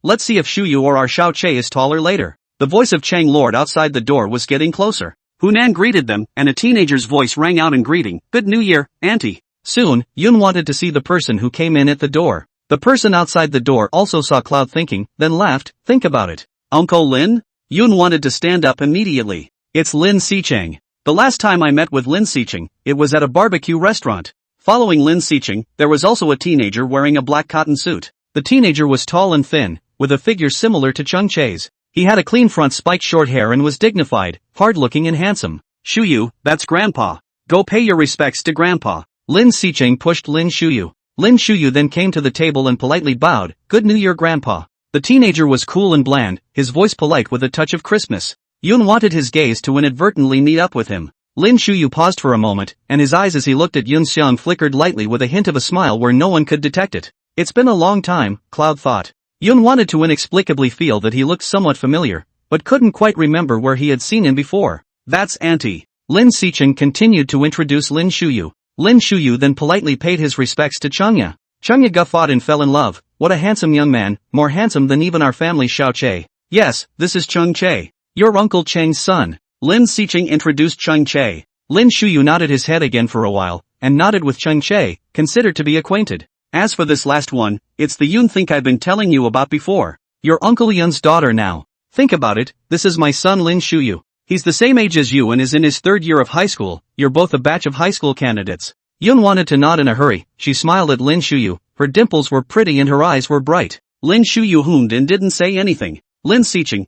Let's see if Shuyu or our Shao Che is taller later. The voice of Chang lord outside the door was getting closer. Hunan greeted them, and a teenager's voice rang out in greeting, "Good New Year, Auntie." Soon, Yun wanted to see the person who came in at the door. The person outside the door also saw Cloud thinking, then laughed. Think about it. Uncle Lin? Yun wanted to stand up immediately. It's Lin Sicheng. The last time I met with Lin Sicheng, it was at a barbecue restaurant. Following Lin Sicheng, there was also a teenager wearing a black cotton suit. The teenager was tall and thin, with a figure similar to Chung Che's. He had a clean front spiked short hair and was dignified, hard-looking and handsome. Shuyu, that's Grandpa. Go pay your respects to Grandpa. Lin Sicheng pushed Lin Shuyu. Lin Shuyu then came to the table and politely bowed. Good New Year, Grandpa. The teenager was cool and bland, his voice polite with a touch of crispness. Yun wanted his gaze to inadvertently meet up with him. Lin Shuyu paused for a moment, and his eyes as he looked at Yun Xiang flickered lightly with a hint of a smile where no one could detect it. It's been a long time, Cloud thought. Yun wanted to inexplicably feel that he looked somewhat familiar, but couldn't quite remember where he had seen him before. That's Auntie. Lin Sicheng continued to introduce Lin Shuyu. Lin Shuyu then politely paid his respects to Changya. Changya guffawed and fell in love. What a handsome young man, more handsome than even our family Xiao Che. Yes, this is Chung Che. Your Uncle Cheng's son. Lin Sicheng introduced Chung Che. Lin Shuyu nodded his head again for a while, and nodded with Chung Che, considered to be acquainted. As for this last one, it's the Yun think I've been telling you about before. Your Uncle Yun's daughter now. Think about it, this is my son Lin Shuyu. He's the same age as you and is in his third year of high school. You're both a batch of high school candidates. Yun wanted to nod in a hurry. She smiled at Lin Shuyu. Her dimples were pretty and her eyes were bright. Lin Shuyu hummed and didn't say anything. Lin Sicheng,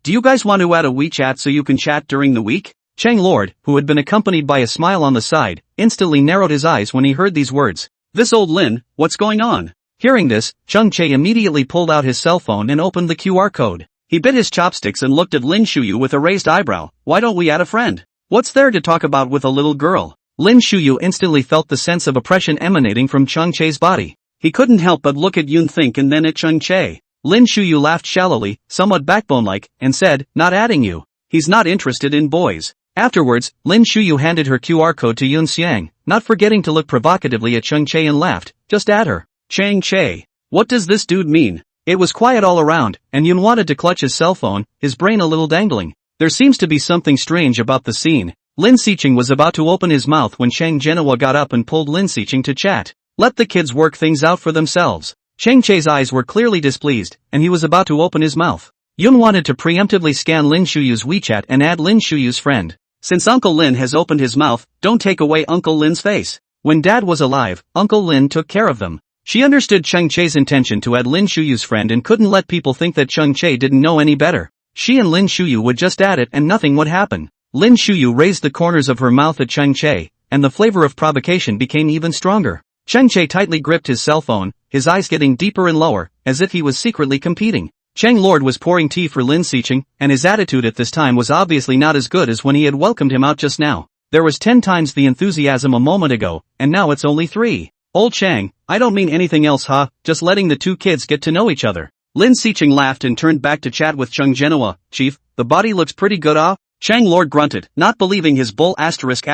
do you guys want to add a WeChat so you can chat during the week? Chang Lord, who had been accompanied by a smile on the side, instantly narrowed his eyes when he heard these words. This old Lin, what's going on? Hearing this, Chung Che immediately pulled out his cell phone and opened the QR code. He bit his chopsticks and looked at Lin Shuyu with a raised eyebrow. Why don't we add a friend? What's there to talk about with a little girl? Lin Shuyu instantly felt the sense of oppression emanating from Chung Che's body. He couldn't help but look at Yun Think and then at Chung Che. Lin Shuyu laughed shallowly, somewhat backbone-like, and said, not adding you. He's not interested in boys. Afterwards, Lin Shuyu handed her QR code to Yun Xiang, not forgetting to look provocatively at Chung Che and laughed, just add her. Chang Che. What does this dude mean? It was quiet all around, and Yun wanted to clutch his cell phone, his brain a little dangling. There seems to be something strange about the scene. Lin Sicheng was about to open his mouth when Chang Genoa got up and pulled Lin Sicheng to chat. Let the kids work things out for themselves. Chang Che's eyes were clearly displeased, and he was about to open his mouth. Yun wanted to preemptively scan Lin Shuyu's WeChat and add Lin Shuyu's friend. Since Uncle Lin has opened his mouth, don't take away Uncle Lin's face. When Dad was alive, Uncle Lin took care of them. She understood Chung Che's intention to add Lin Shuyu's friend and couldn't let people think that Chung Che didn't know any better. She and Lin Shuyu would just add it and nothing would happen. Lin Shuyu raised the corners of her mouth at Chung Che, and the flavor of provocation became even stronger. Chung Che tightly gripped his cell phone, his eyes getting deeper and lower, as if he was secretly competing. Chang Lord was pouring tea for Lin Sicheng, and his attitude at this time was obviously not as good as when he had welcomed him out just now. There was 10 times the enthusiasm a moment ago, and now it's only 3. Old Chang, I don't mean anything else just letting the two kids get to know each other. Lin Sicheng laughed and turned back to chat with Chung Genoa. Chief, the body looks pretty good Chang Lord grunted, not believing his bull asterisk.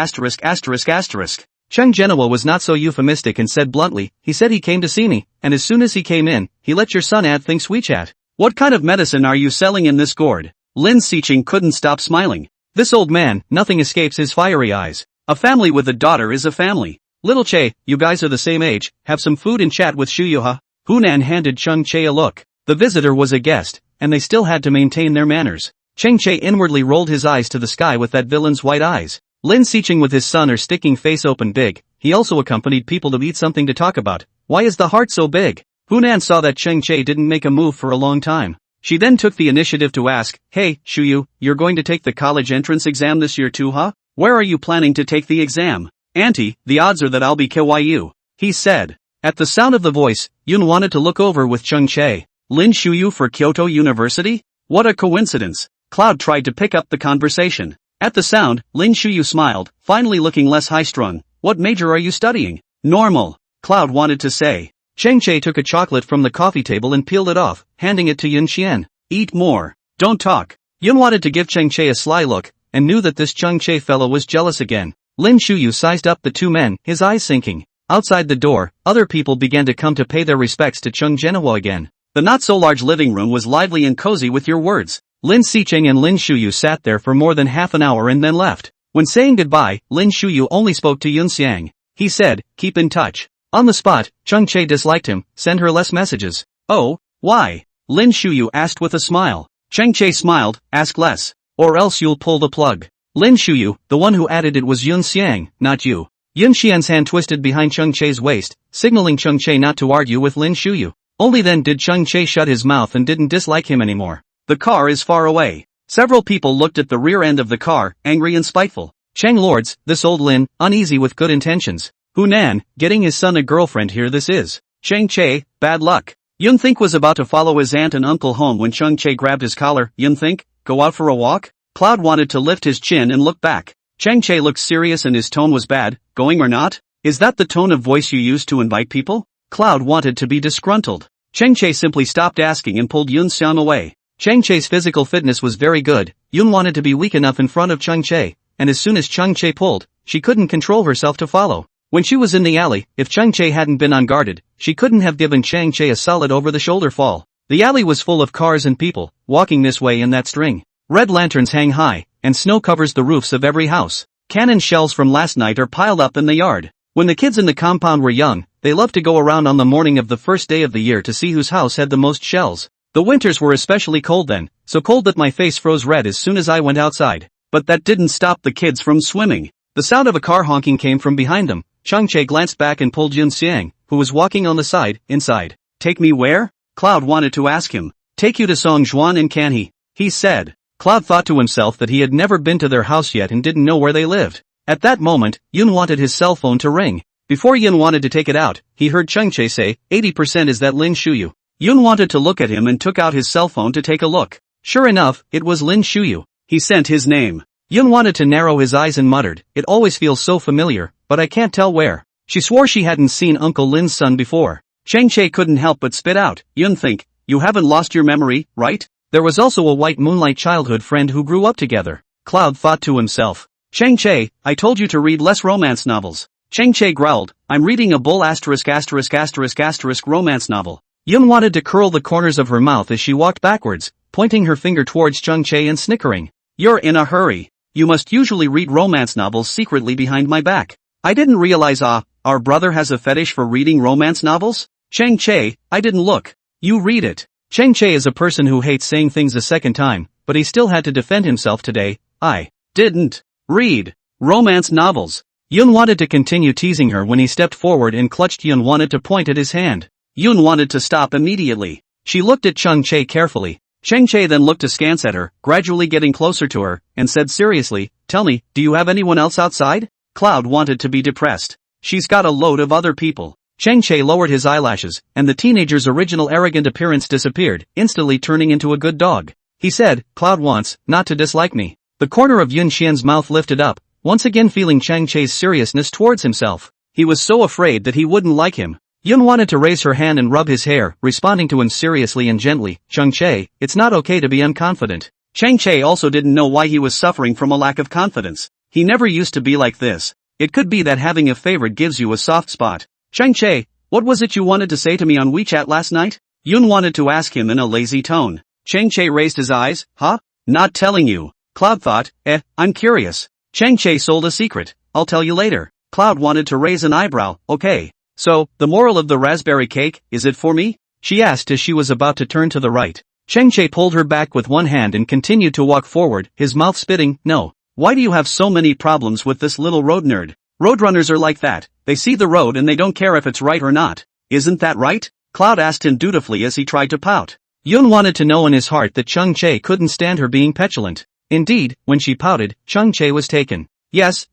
Chung Genoa was not so euphemistic and said bluntly, he said he came to see me, and as soon as he came in, he let your son add things WeChat. What kind of medicine are you selling in this gourd? Lin Sicheng couldn't stop smiling. This old man, nothing escapes his fiery eyes. A family with a daughter is a family. Little Che, you guys are the same age, have some food and chat with Shuyu Hunan handed Chung Che a look. The visitor was a guest, and they still had to maintain their manners. Chang Che inwardly rolled his eyes to the sky with that villain's white eyes. Lin Sicheng with his son her sticking face open big, he also accompanied people to eat something to talk about. Why is the heart so big? Hunan saw that Chang Che didn't make a move for a long time. She then took the initiative to ask, hey, Shuyu, you're going to take the college entrance exam this year too Where are you planning to take the exam? Auntie, the odds are that I'll be KYU, he said. At the sound of the voice, Yun wanted to look over with Chung Che. Lin Shuyu for Kyoto University? What a coincidence. Cloud tried to pick up the conversation. At the sound, Lin Shuyu smiled, finally looking less high-strung. What major are you studying? Normal. Cloud wanted to say. Chang Che took a chocolate from the coffee table and peeled it off, handing it to Yun Xian. Eat more. Don't talk. Yun wanted to give Chang Che a sly look, and knew that this Chung Che fellow was jealous again. Lin Shuyu sized up the two men, his eyes sinking. Outside the door, other people began to come to pay their respects to Chung Genoa again. The not-so-large living room was lively and cozy with your words. Lin Xicheng and Lin Shuyu sat there for more than half an hour and then left. When saying goodbye, Lin Shuyu only spoke to Yun Xiang. He said, keep in touch. On the spot, Cheng Che disliked him, send her less messages. Oh, why? Lin Shuyu asked with a smile. Cheng Che smiled, ask less. Or else you'll pull the plug. Lin Shuyu, the one who added it was Yun Xiang, not you. Yun Xian's hand twisted behind Cheng Che's waist, signaling Cheng Che not to argue with Lin Shuyu. Only then did Cheng Che shut his mouth and didn't dislike him anymore. The car is far away. Several people looked at the rear end of the car, angry and spiteful. Cheng Lords, this old Lin, uneasy with good intentions. Hunan, getting his son a girlfriend here this is. Cheng Che, bad luck. Yun Think was about to follow his aunt and uncle home when Cheng Che grabbed his collar. Yun Think, go out for a walk? Cloud wanted to lift his chin and look back. Cheng Che looked serious and his tone was bad. Going or not? Is that the tone of voice you use to invite people? Cloud wanted to be disgruntled. Cheng Che simply stopped asking and pulled Yun Xiang away. Cheng Che's physical fitness was very good. Yun wanted to be weak enough in front of Cheng Che, and as soon as Cheng Che pulled, she couldn't control herself to follow. When she was in the alley, if Cheng Che hadn't been unguarded, she couldn't have given Cheng Che a solid over-the-shoulder fall. The alley was full of cars and people, walking this way and that string. Red lanterns hang high, and snow covers the roofs of every house. Cannon shells from last night are piled up in the yard. When the kids in the compound were young, they loved to go around on the morning of the first day of the year to see whose house had the most shells. The winters were especially cold then, so cold that my face froze red as soon as I went outside. But that didn't stop the kids from swimming. The sound of a car honking came from behind them. Cheng Che glanced back and pulled Yun Xiang, who was walking on the side, inside. Take me where? Cloud wanted to ask him. Take you to Songjuan and Canhe. He said. Cloud thought to himself that he had never been to their house yet and didn't know where they lived. At that moment, Yun wanted his cell phone to ring. Before Yun wanted to take it out, he heard Cheng Che say, 80% is that Lin Shuyu. Yun wanted to look at him and took out his cell phone to take a look. Sure enough, it was Lin Shuyu. He sent his name. Yun wanted to narrow his eyes and muttered, it always feels so familiar, but I can't tell where. She swore she hadn't seen Uncle Lin's son before. Cheng Che couldn't help but spit out, Yun Think, you haven't lost your memory, right? There was also a white moonlight childhood friend who grew up together. Cloud thought to himself. Cheng Che, I told you to read less romance novels. Cheng Che growled, I'm reading a bull ***** romance novel. Yun wanted to curl the corners of her mouth as she walked backwards, pointing her finger towards Cheng Che and snickering. You're in a hurry. You must usually read romance novels secretly behind my back. I didn't realize our brother has a fetish for reading romance novels? Cheng Che, I didn't look. You read it. Cheng Che is a person who hates saying things a second time, but he still had to defend himself today. I didn't read romance novels. Yun wanted to continue teasing her when he stepped forward and clutched Yun wanted to point at his hand. Yun wanted to stop immediately. She looked at Cheng Che carefully. Cheng Che then looked askance at her, gradually getting closer to her, and said seriously, tell me, do you have anyone else outside? Cloud wanted to be depressed. She's got a load of other people. Cheng Che lowered his eyelashes, and the teenager's original arrogant appearance disappeared, instantly turning into a good dog. He said, Cloud wants not to dislike me. The corner of Yun Xian's mouth lifted up, once again feeling Cheng Che's seriousness towards himself. He was so afraid that he wouldn't like him. Yun wanted to raise her hand and rub his hair, responding to him seriously and gently, Cheng Che, it's not okay to be unconfident. Cheng Che also didn't know why he was suffering from a lack of confidence. He never used to be like this. It could be that having a favorite gives you a soft spot. Cheng Che, what was it you wanted to say to me on WeChat last night? Yun wanted to ask him in a lazy tone. Cheng Che raised his eyes, huh? Not telling you. Cloud thought, I'm curious. Cheng Che sold a secret, I'll tell you later. Cloud wanted to raise an eyebrow, okay. So, the moral of the raspberry cake, is it for me? She asked as she was about to turn to the right. Cheng Che pulled her back with one hand and continued to walk forward, his mouth spitting, no. Why do you have so many problems with this little road nerd? Roadrunners are like that, they see the road and they don't care if it's right or not. Isn't that right? Cloud asked him dutifully as he tried to pout. Yun wanted to know in his heart that Cheng Che couldn't stand her being petulant. Indeed, when she pouted, Cheng Che was taken. Yes,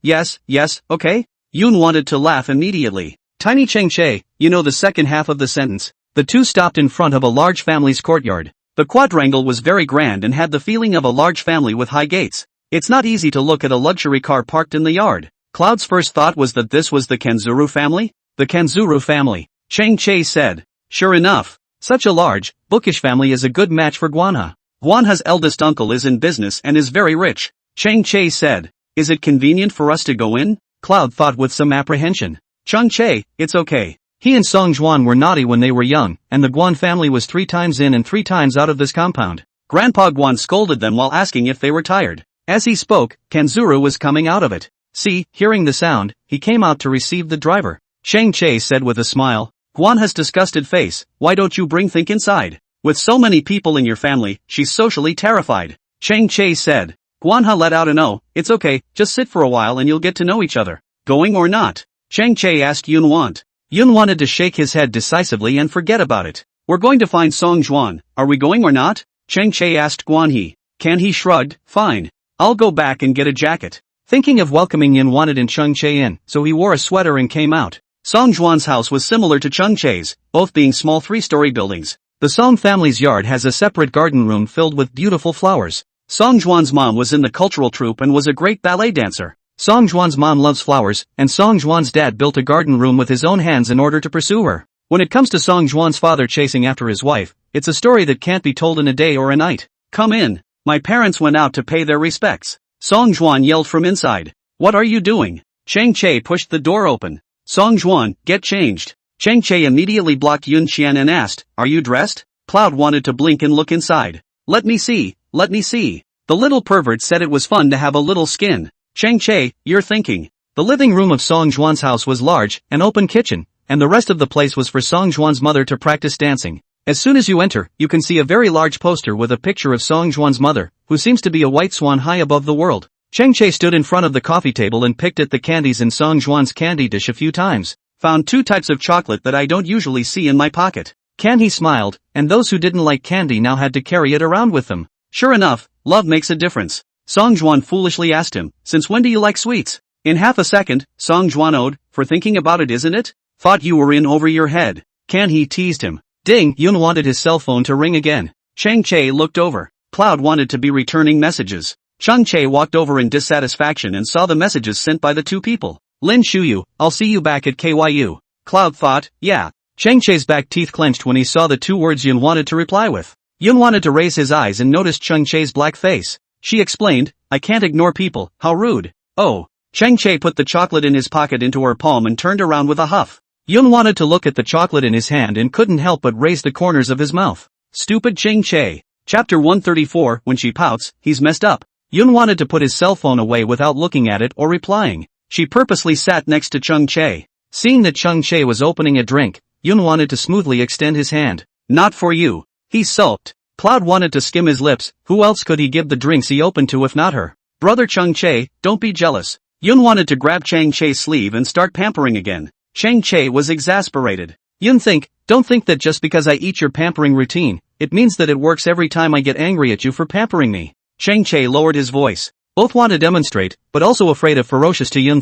okay? Yun wanted to laugh immediately. Tiny Cheng Che, you know the second half of the sentence. The two stopped in front of a large family's courtyard. The quadrangle was very grand and had the feeling of a large family with high gates. It's not easy to look at a luxury car parked in the yard. Cloud's first thought was that this was the Kanzuru family? The Kanzuru family. Cheng Che said. Sure enough. Such a large, bookish family is a good match for Guanha. Guanha's eldest uncle is in business and is very rich. Cheng Che said. Is it convenient for us to go in? Cloud thought with some apprehension. Cheng Che, it's okay. He and Song Juan were naughty when they were young, and the Guan family was 3 times in and 3 times out of this compound. Grandpa Guan scolded them while asking if they were tired. As he spoke, Kanzuru was coming out of it. See, hearing the sound, he came out to receive the driver. Chang Che said with a smile. Guan has disgusted face, why don't you bring Think inside? With so many people in your family, she's socially terrified. Chang Che said. Guanha let out an "Oh, it's okay, just sit for a while and you'll get to know each other. Going or not?" Chang Che asked Yun Want. Yun wanted to shake his head decisively and forget about it. We're going to find Song Juan, are we going or not? Chang Che asked Guan He. Can he shrugged, fine. I'll go back and get a jacket. Thinking of welcoming Yun wanted in Chang Che in, so he wore a sweater and came out. Song Juan's house was similar to Chang Che's, both being small 3-story buildings. The Song family's yard has a separate garden room filled with beautiful flowers. Song Juan's mom was in the cultural troupe and was a great ballet dancer. Song Juan's mom loves flowers, and Song Juan's dad built a garden room with his own hands in order to pursue her. When it comes to Song Juan's father chasing after his wife, it's a story that can't be told in a day or a night. Come in. My parents went out to pay their respects. Song Juan yelled from inside. What are you doing? Chang Che pushed the door open. Song Juan, get changed. Chang Che immediately blocked Yun Qian and asked, are you dressed? Cloud wanted to blink and look inside. Let me see. Let me see. The little pervert said it was fun to have a little skin. Chang Che, you're thinking. The living room of Song Juan's house was large, an open kitchen, and the rest of the place was for Song Juan's mother to practice dancing. As soon as you enter, you can see a very large poster with a picture of Song Juan's mother, who seems to be a white swan high above the world. Chang Che stood in front of the coffee table and picked at the candies in Song Juan's candy dish a few times. Found 2 types of chocolate that I don't usually see in my pocket. He smiled, and those who didn't like candy now had to carry it around with them. Sure enough, love makes a difference. Song Juan foolishly asked him, since when do you like sweets? In half a second, Song Juan owed, for thinking about it isn't it? Thought you were in over your head. He teased him. Ding, Yun wanted his cell phone to ring again. Chang Che looked over. Cloud wanted to be returning messages. Chang Che walked over in dissatisfaction and saw the messages sent by the 2 people. Lin Shuyu, I'll see you back at KYU. Cloud thought, yeah. Chang Che's back teeth clenched when he saw the 2 words Yun wanted to reply with. Yun wanted to raise his eyes and noticed Chang Che's black face. She explained, I can't ignore people, how rude. Oh. Chang Che put the chocolate in his pocket into her palm and turned around with a huff. Yun wanted to look at the chocolate in his hand and couldn't help but raise the corners of his mouth. Stupid Chang Che. Chapter 134, when she pouts, he's messed up. Yun wanted to put his cell phone away without looking at it or replying. She purposely sat next to Chang Che. Seeing that Chang Che was opening a drink, Yun wanted to smoothly extend his hand. Not for you. He sulked. Cloud wanted to skim his lips, who else could he give the drinks he opened to if not her? Brother Chang Che, don't be jealous. Yun wanted to grab Chang Che's sleeve and start pampering again. Chang Che was exasperated. Yun don't think that just because I eat your pampering routine, it means that it works every time I get angry at you for pampering me. Chang Che lowered his voice. Both want to demonstrate, but also afraid of ferocious to Yun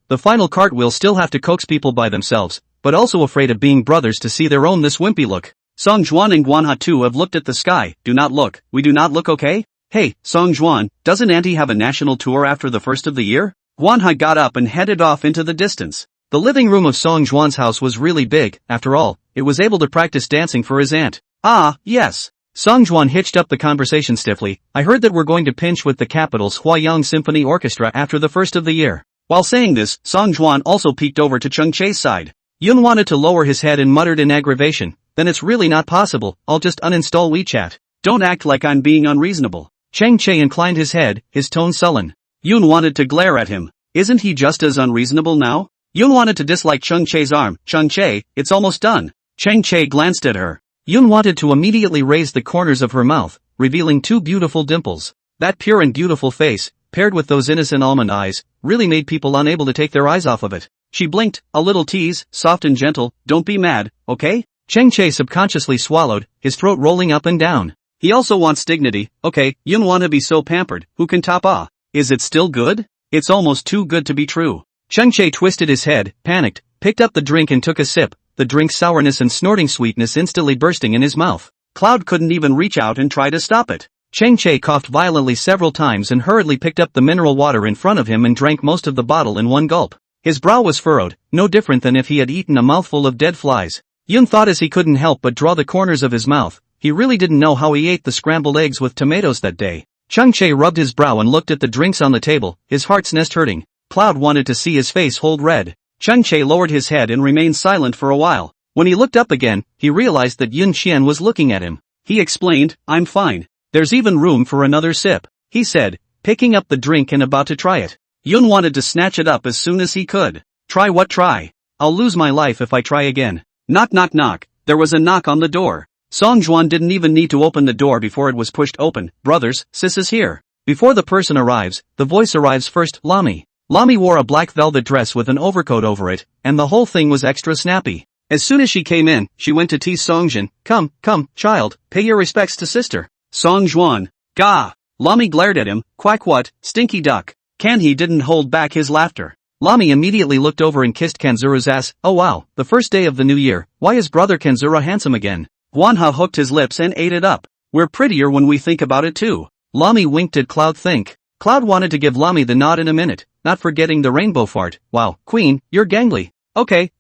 the final cartwheel still have to coax people by themselves, but also afraid of being brothers to see their own this wimpy look. Song Juan and Guanha too have looked at the sky, do not look, we do not look okay? Hey, Song Juan, doesn't Auntie have a national tour after the first of the year? Guanha got up and headed off into the distance. The living room of Song Juan's house was really big, after all, it was able to practice dancing for his aunt. Ah, yes. Song Juan hitched up the conversation stiffly, I heard that we're going to pinch with the capital's Huayang Symphony Orchestra after the first of the year. While saying this, Song Juan also peeked over to Chang Che's side. Yun wanted to lower his head and muttered in aggravation, then it's really not possible, I'll just uninstall WeChat. Don't act like I'm being unreasonable. Chang Che inclined his head, his tone sullen. Yun wanted to glare at him. Isn't he just as unreasonable now? Yun wanted to dislike Chang Che's arm. Chang Che, it's almost done. Chang Che glanced at her. Yun wanted to immediately raise the corners of her mouth, revealing 2 beautiful dimples. That pure and beautiful face, paired with those innocent almond eyes, really made people unable to take their eyes off of it. She blinked, a little tease, soft and gentle, don't be mad, okay? Chang Che subconsciously swallowed, his throat rolling up and down. He also wants dignity, okay, Yun wanna be so pampered, who can top ah? Is it still good? It's almost too good to be true. Chang Che twisted his head, panicked, picked up the drink and took a sip, the drink's sourness and snorting sweetness instantly bursting in his mouth. Cloud couldn't even reach out and try to stop it. Chang Che coughed violently several times and hurriedly picked up the mineral water in front of him and drank most of the bottle in one gulp. His brow was furrowed, no different than if he had eaten a mouthful of dead flies. Yun thought as he couldn't help but draw the corners of his mouth, he really didn't know how he ate the scrambled eggs with tomatoes that day. Chang Che rubbed his brow and looked at the drinks on the table, his heart's nest hurting. Cloud wanted to see his face hold red. Chang Che lowered his head and remained silent for a while. When he looked up again, he realized that Yun Qian was looking at him. He explained, I'm fine. There's even room for another sip, he said, picking up the drink and about to try it. Yun wanted to snatch it up as soon as he could. Try what try? I'll lose my life if I try again. Knock knock knock. There was a knock on the door. Song Juan didn't even need to open the door before it was pushed open. Brothers, sis is here. Before the person arrives, the voice arrives first. Lami. Lami wore a black velvet dress with an overcoat over it, and the whole thing was extra snappy. As soon as she came in, she went to tease Songjin. Come, child, pay your respects to sister. Song Juan. Gah! Lami glared at him. Quack what, stinky duck. He didn't hold back his laughter. Lami immediately looked over and kissed Kanzuru's ass. Oh wow, the first day of the new year, why is brother Kanzuru handsome again? Guanha hooked his lips and ate it up. We're prettier when we think about it too. Lami winked at Cloud. Think. Cloud wanted to give Lami the nod in a minute, not forgetting the rainbow fart. Wow, queen, you're gangly. Okay,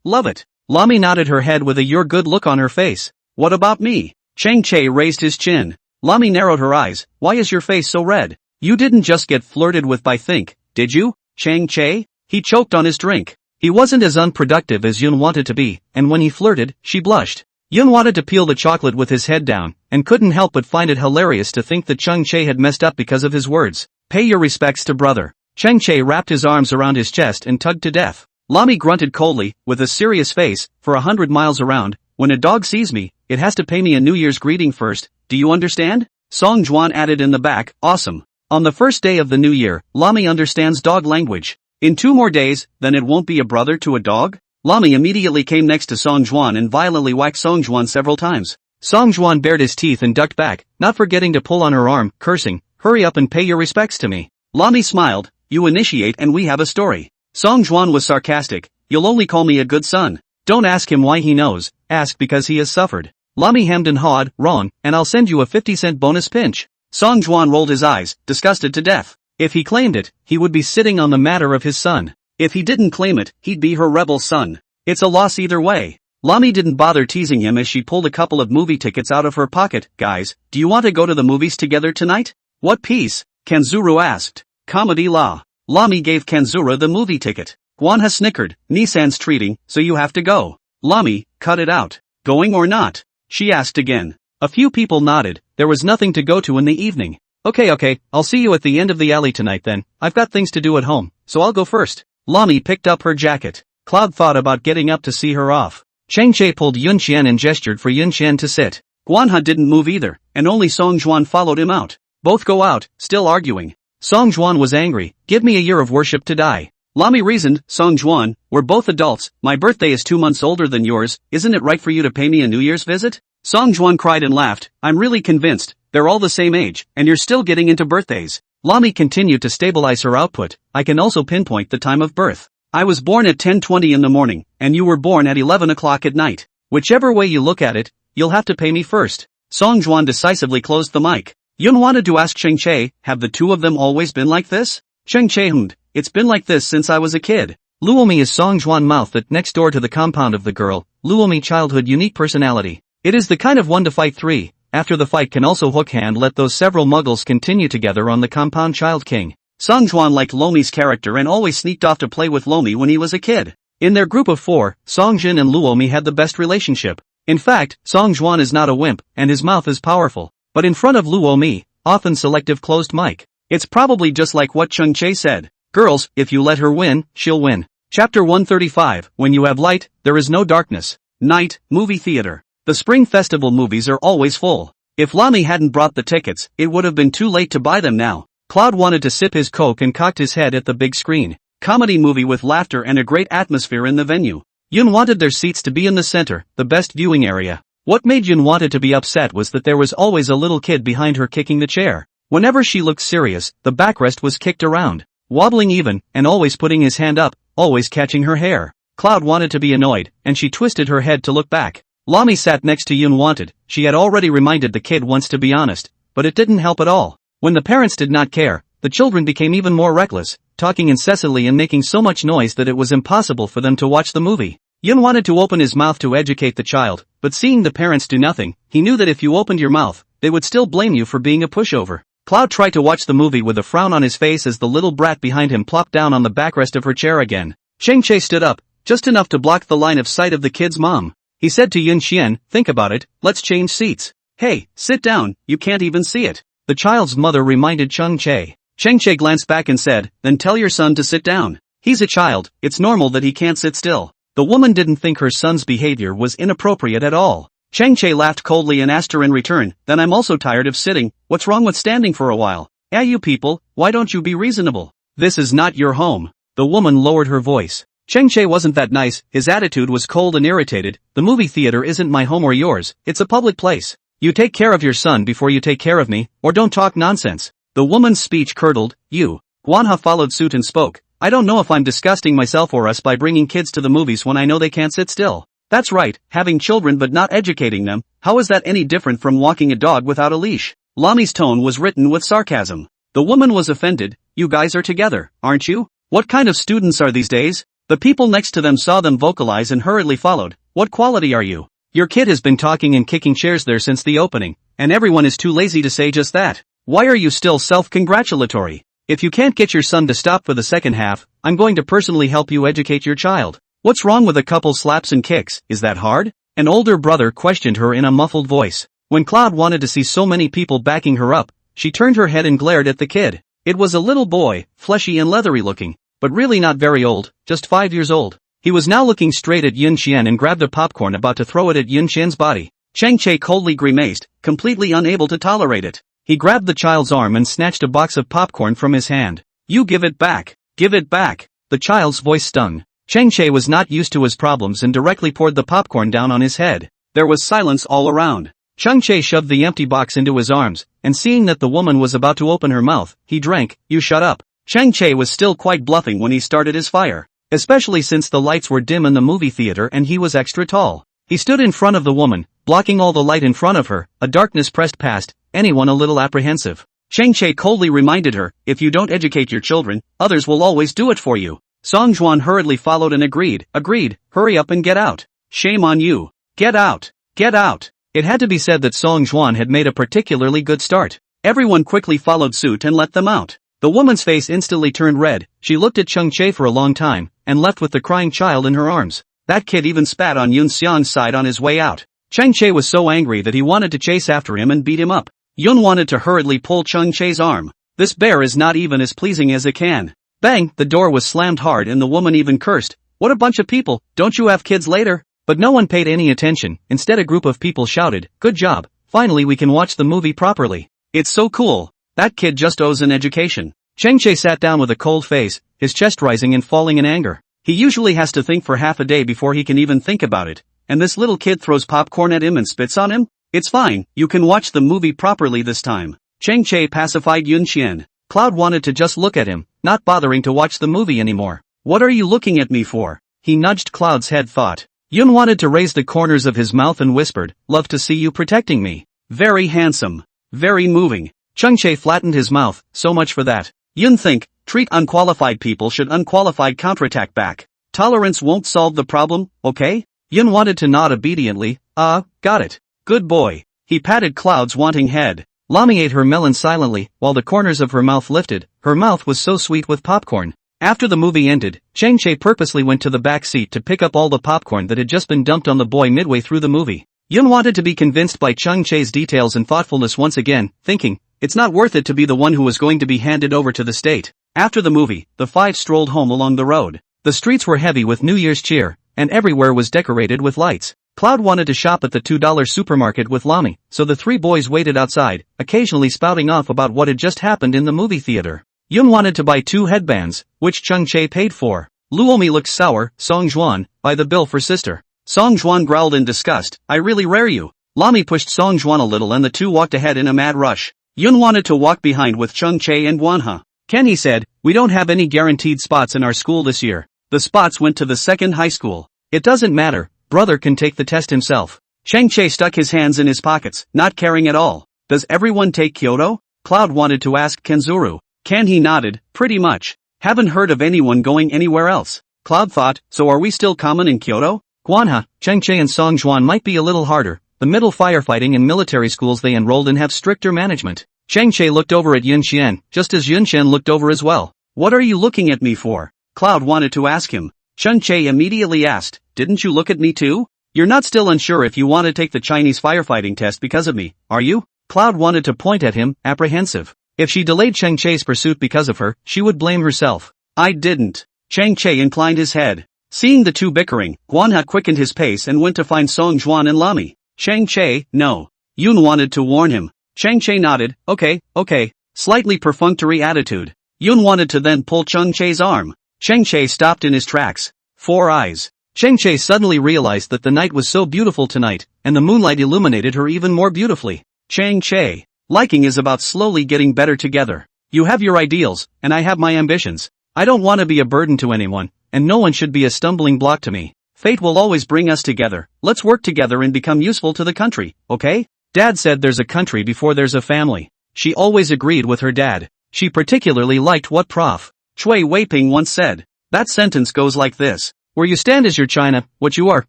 love it. Lami nodded her head with a you're good look on her face. What about me? Chang Che raised his chin. Lami narrowed her eyes. Why is your face so red? You didn't just get flirted with by Think, did you, Chang Che? He choked on his drink. He wasn't as unproductive as Yun wanted to be, and when he flirted, she blushed. Yun wanted to peel the chocolate with his head down, and couldn't help but find it hilarious to think that Chang Che had messed up because of his words. Pay your respects to brother. Chang Che wrapped his arms around his chest and tugged to death. Lami grunted coldly, with a serious face, for 100 miles around. When a dog sees me, it has to pay me a New Year's greeting first, do you understand? Song Juan added in the back, awesome. On the first day of the new year, Lami understands dog language. In 2 more days, then it won't be a brother to a dog? Lami immediately came next to Song Juan and violently whacked Song Juan several times. Song Juan bared his teeth and ducked back, not forgetting to pull on her arm, cursing, hurry up and pay your respects to me. Lami smiled, you initiate and we have a story. Song Juan was sarcastic, you'll only call me a good son. Don't ask him why he knows, ask because he has suffered. Lami hemmed and hawed, wrong, and I'll send you a 50-cent bonus pinch. Song Juan rolled his eyes, disgusted to death. If he claimed it, he would be sitting on the matter of his son. If he didn't claim it, he'd be her rebel son. It's a loss either way. Lami didn't bother teasing him as she pulled a couple of movie tickets out of her pocket. Guys, do you want to go to the movies together tonight? What piece? Kanzuru asked. Comedy La. Lami gave Kanzuru the movie ticket. Guanha snickered, Nissan's treating, so you have to go. Lami, cut it out. Going or not? She asked again. A few people nodded, there was nothing to go to in the evening. Okay, I'll see you at the end of the alley tonight then, I've got things to do at home, so I'll go first. Lami picked up her jacket. Cloud thought about getting up to see her off. Chang Che pulled Yun Qian and gestured for Yun Qian to sit. Guanha didn't move either, and only Song Juan followed him out. Both go out, still arguing. Song Juan was angry, give me a year of worship to die. Lami reasoned, Song Juan, we're both adults, my birthday is 2 months older than yours, isn't it right for you to pay me a New Year's visit? Song Juan cried and laughed, I'm really convinced, they're all the same age, and you're still getting into birthdays. Lami continued to stabilize her output, I can also pinpoint the time of birth. I was born at 10:20 in the morning, and you were born at 11 o'clock at night. Whichever way you look at it, you'll have to pay me first. Song Juan decisively closed the mic. Yun wanted to ask Chang Che, have the two of them always been like this? Chang Che hummed, it's been like this since I was a kid. Luomi is Song Juan mouth that next door to the compound of the girl, Luomi childhood unique personality. It is the kind of one to fight 3, after the fight can also hook hand let those several muggles continue together on the compound child king. Song Juan liked Lomi's character and always sneaked off to play with Lomi when he was a kid. In their group of 4, Song Jin and Luomi had the best relationship. In fact, Song Juan is not a wimp, and his mouth is powerful. But in front of Luomi, often selective closed mic. It's probably just like what Chang Che said. Girls, if you let her win, she'll win. Chapter 135, When you have light, there is no darkness. Night, movie theater. The spring festival movies are always full. If Lami hadn't brought the tickets, it would have been too late to buy them now. Cloud wanted to sip his coke and cocked his head at the big screen. Comedy movie with laughter and a great atmosphere in the venue. Yun wanted their seats to be in the center, the best viewing area. What made Yun wanted to be upset was that there was always a little kid behind her kicking the chair. Whenever she looked serious, the backrest was kicked around, wobbling even, and always putting his hand up, always catching her hair. Cloud wanted to be annoyed, and she twisted her head to look back. Lami sat next to Yun wanted, she had already reminded the kid once to be honest, but it didn't help at all. When the parents did not care, the children became even more reckless, talking incessantly and making so much noise that it was impossible for them to watch the movie. Yun wanted to open his mouth to educate the child, but seeing the parents do nothing, he knew that if you opened your mouth, they would still blame you for being a pushover. Cloud tried to watch the movie with a frown on his face as the little brat behind him plopped down on the backrest of her chair again. Chang Che stood up, just enough to block the line of sight of the kid's mom. He said to Yun Qian, think about it, let's change seats. Hey, sit down, you can't even see it. The child's mother reminded Cheng Che. Cheng Che glanced back and said, then tell your son to sit down. He's a child, it's normal that he can't sit still. The woman didn't think her son's behavior was inappropriate at all. Cheng Che laughed coldly and asked her in return, then I'm also tired of sitting, what's wrong with standing for a while? You people, why don't you be reasonable? This is not your home. The woman lowered her voice. Cheng Che wasn't that nice, his attitude was cold and irritated. The movie theater isn't my home or yours, it's a public place. You take care of your son before you take care of me, or don't talk nonsense. The woman's speech curdled. Manhwa followed suit and spoke. I don't know if I'm disgusting myself or us by bringing kids to the movies when I know they can't sit still. That's right, having children but not educating them, how is that any different from walking a dog without a leash? Lami's tone was written with sarcasm. The woman was offended. You guys are together, aren't you? What kind of students are these days? The people next to them saw them vocalize and hurriedly followed. What quality are you? Your kid has been talking and kicking chairs there since the opening, and everyone is too lazy to say just that. Why are you still self-congratulatory? If you can't get your son to stop for the second half, I'm going to personally help you educate your child. What's wrong with a couple slaps and kicks, is that hard? An older brother questioned her in a muffled voice. When Cloud wanted to see so many people backing her up, she turned her head and glared at the kid. It was a little boy, fleshy and leathery looking, but really not very old, just 5 years old. He was now looking straight at Yun Qian and grabbed a popcorn about to throw it at Yun Qian's body. Cheng Che coldly grimaced, completely unable to tolerate it. He grabbed the child's arm and snatched a box of popcorn from his hand. You give it back. Give it back. The child's voice stung. Cheng Che was not used to his problems and directly poured the popcorn down on his head. There was silence all around. Cheng Che shoved the empty box into his arms, and seeing that the woman was about to open her mouth, he drank. You shut up. Cheng Che was still quite bluffing when he started his fire. Especially since the lights were dim in the movie theater and he was extra tall. He stood in front of the woman, blocking all the light in front of her, a darkness pressed past anyone a little apprehensive. Cheng Che coldly reminded her, if you don't educate your children, others will always do it for you. Song Juan hurriedly followed and agreed, hurry up and get out. Shame on you. Get out. Get out. It had to be said that Song Juan had made a particularly good start. Everyone quickly followed suit and let them out. The woman's face instantly turned red, she looked at Cheng Che for a long time, and left with the crying child in her arms. That kid even spat on Yun Xian's side on his way out. Cheng Che was so angry that he wanted to chase after him and beat him up. Yun wanted to hurriedly pull Cheng Che's arm. This bear is not even as pleasing as it can. Bang, the door was slammed hard and the woman even cursed. What a bunch of people, don't you have kids later? But no one paid any attention, instead a group of people shouted, good job, finally we can watch the movie properly. It's so cool. That kid just owes an education. Cheng Che sat down with a cold face, his chest rising and falling in anger. He usually has to think for half a day before he can even think about it, and this little kid throws popcorn at him and spits on him? It's fine, you can watch the movie properly this time. Cheng Che pacified Yun Qian. Cloud wanted to just look at him, not bothering to watch the movie anymore. What are you looking at me for? He nudged Cloud's head thought. Yun wanted to raise the corners of his mouth and whispered, love to see you protecting me. Very handsome. Very moving. Cheng Che flattened his mouth, so much for that. Yun treat unqualified people should unqualified counterattack back. Tolerance won't solve the problem, okay? Yun wanted to nod obediently, got it. Good boy. He patted Cloud's wanting head. Lami ate her melon silently, while the corners of her mouth lifted, her mouth was so sweet with popcorn. After the movie ended, Cheng Che purposely went to the back seat to pick up all the popcorn that had just been dumped on the boy midway through the movie. Yun wanted to be convinced by Cheng Che's details and thoughtfulness once again, thinking, it's not worth it to be the one who was going to be handed over to the state. After the movie, the five strolled home along the road. The streets were heavy with New Year's cheer, and everywhere was decorated with lights. Cloud wanted to shop at the $2 supermarket with Lami, so the three boys waited outside, occasionally spouting off about what had just happened in the movie theater. Yun wanted to buy 2 headbands, which Cheng Che paid for. Luomi looked sour. Song Juan, buy the bill for sister. Song Juan growled in disgust, I really rare you. Lami pushed Song Juan a little and the two walked ahead in a mad rush. Yun wanted to walk behind with Cheng Che and Wanha. Ken, he said, we don't have any guaranteed spots in our school this year. The spots went to the second high school. It doesn't matter, brother can take the test himself. Cheng Che stuck his hands in his pockets, not caring at all. Does everyone take Kyoto? Cloud wanted to ask Kenzuru. Ken, he nodded, pretty much. Haven't heard of anyone going anywhere else. Cloud thought, so are we still common in Kyoto? Guanha, Cheng Che and Song Juan might be a little harder. The middle firefighting and military schools they enrolled in have stricter management. Cheng Che looked over at Yun Qian, just as Yun Qian looked over as well. What are you looking at me for? Cloud wanted to ask him. Cheng Che immediately asked, didn't you look at me too? You're not still unsure if you want to take the Chinese firefighting test because of me, are you? Cloud wanted to point at him, apprehensive. If she delayed Cheng Che's pursuit because of her, she would blame herself. I didn't. Cheng Che inclined his head. Seeing the two bickering, Guanha quickened his pace and went to find Song Juan and Lami. Cheng Che, no. Yun wanted to warn him. Cheng Che nodded, okay. Slightly perfunctory attitude. Yun wanted to then pull Cheng Che's arm. Cheng Che stopped in his tracks. 4 eyes. Cheng Che suddenly realized that the night was so beautiful tonight, and the moonlight illuminated her even more beautifully. Cheng Che. Liking is about slowly getting better together. You have your ideals, and I have my ambitions. I don't want to be a burden to anyone, and no one should be a stumbling block to me. Fate will always bring us together. Let's work together and become useful to the country, okay? Dad said there's a country before there's a family. She always agreed with her dad. She particularly liked what Prof. Chui Weiping once said. That sentence goes like this. Where you stand is your China, what you are,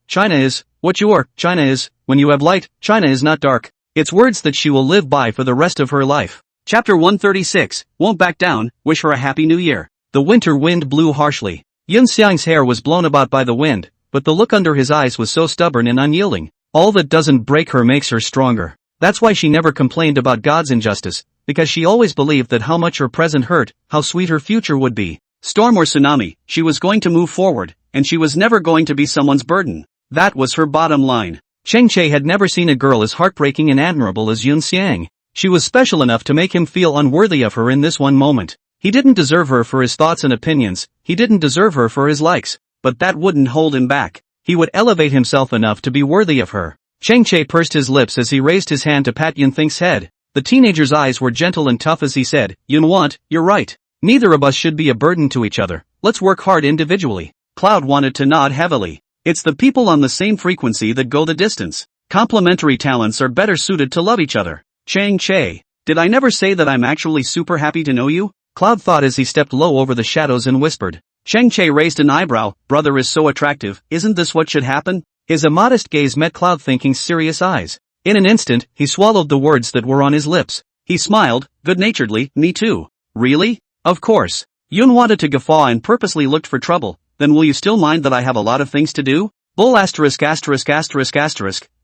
China is, what you are, China is, when you have light, China is not dark. It's words that she will live by for the rest of her life. Chapter 136, Won't Back Down, Wish Her a Happy New Year. The winter wind blew harshly. Yun Xiang's hair was blown about by the wind, but the look under his eyes was so stubborn and unyielding. All that doesn't break her makes her stronger. That's why she never complained about God's injustice, because she always believed that how much her present hurt, how sweet her future would be. Storm or tsunami, she was going to move forward, and she was never going to be someone's burden. That was her bottom line. Cheng Che had never seen a girl as heartbreaking and admirable as Yun Xiang. She was special enough to make him feel unworthy of her in this one moment. He didn't deserve her for his thoughts and opinions, he didn't deserve her for his likes, but that wouldn't hold him back. He would elevate himself enough to be worthy of her. Cheng Che pursed his lips as he raised his hand to pat Yun Think's head. The teenager's eyes were gentle and tough as he said, Yun, you're right. Neither of us should be a burden to each other. Let's work hard individually. Cloud wanted to nod heavily. It's the people on the same frequency that go the distance. Complementary talents are better suited to love each other. Cheng Che. Did I never say that I'm actually super happy to know you? Cloud thought as he stepped low over the shadows and whispered. Cheng Che raised an eyebrow. Brother is so attractive, isn't this what should happen? His immodest gaze met Cloud Thinking's serious eyes. In an instant, he swallowed the words that were on his lips. He smiled, good-naturedly, me too. Really? Of course. Yun wanted to guffaw and purposely looked for trouble. Then will you still mind that I have a lot of things to do? Bull asterisk.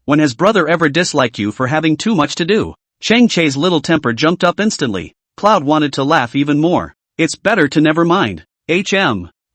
When has brother ever disliked you for having too much to do? Cheng Che's little temper jumped up instantly. Cloud wanted to laugh even more. It's better to never mind.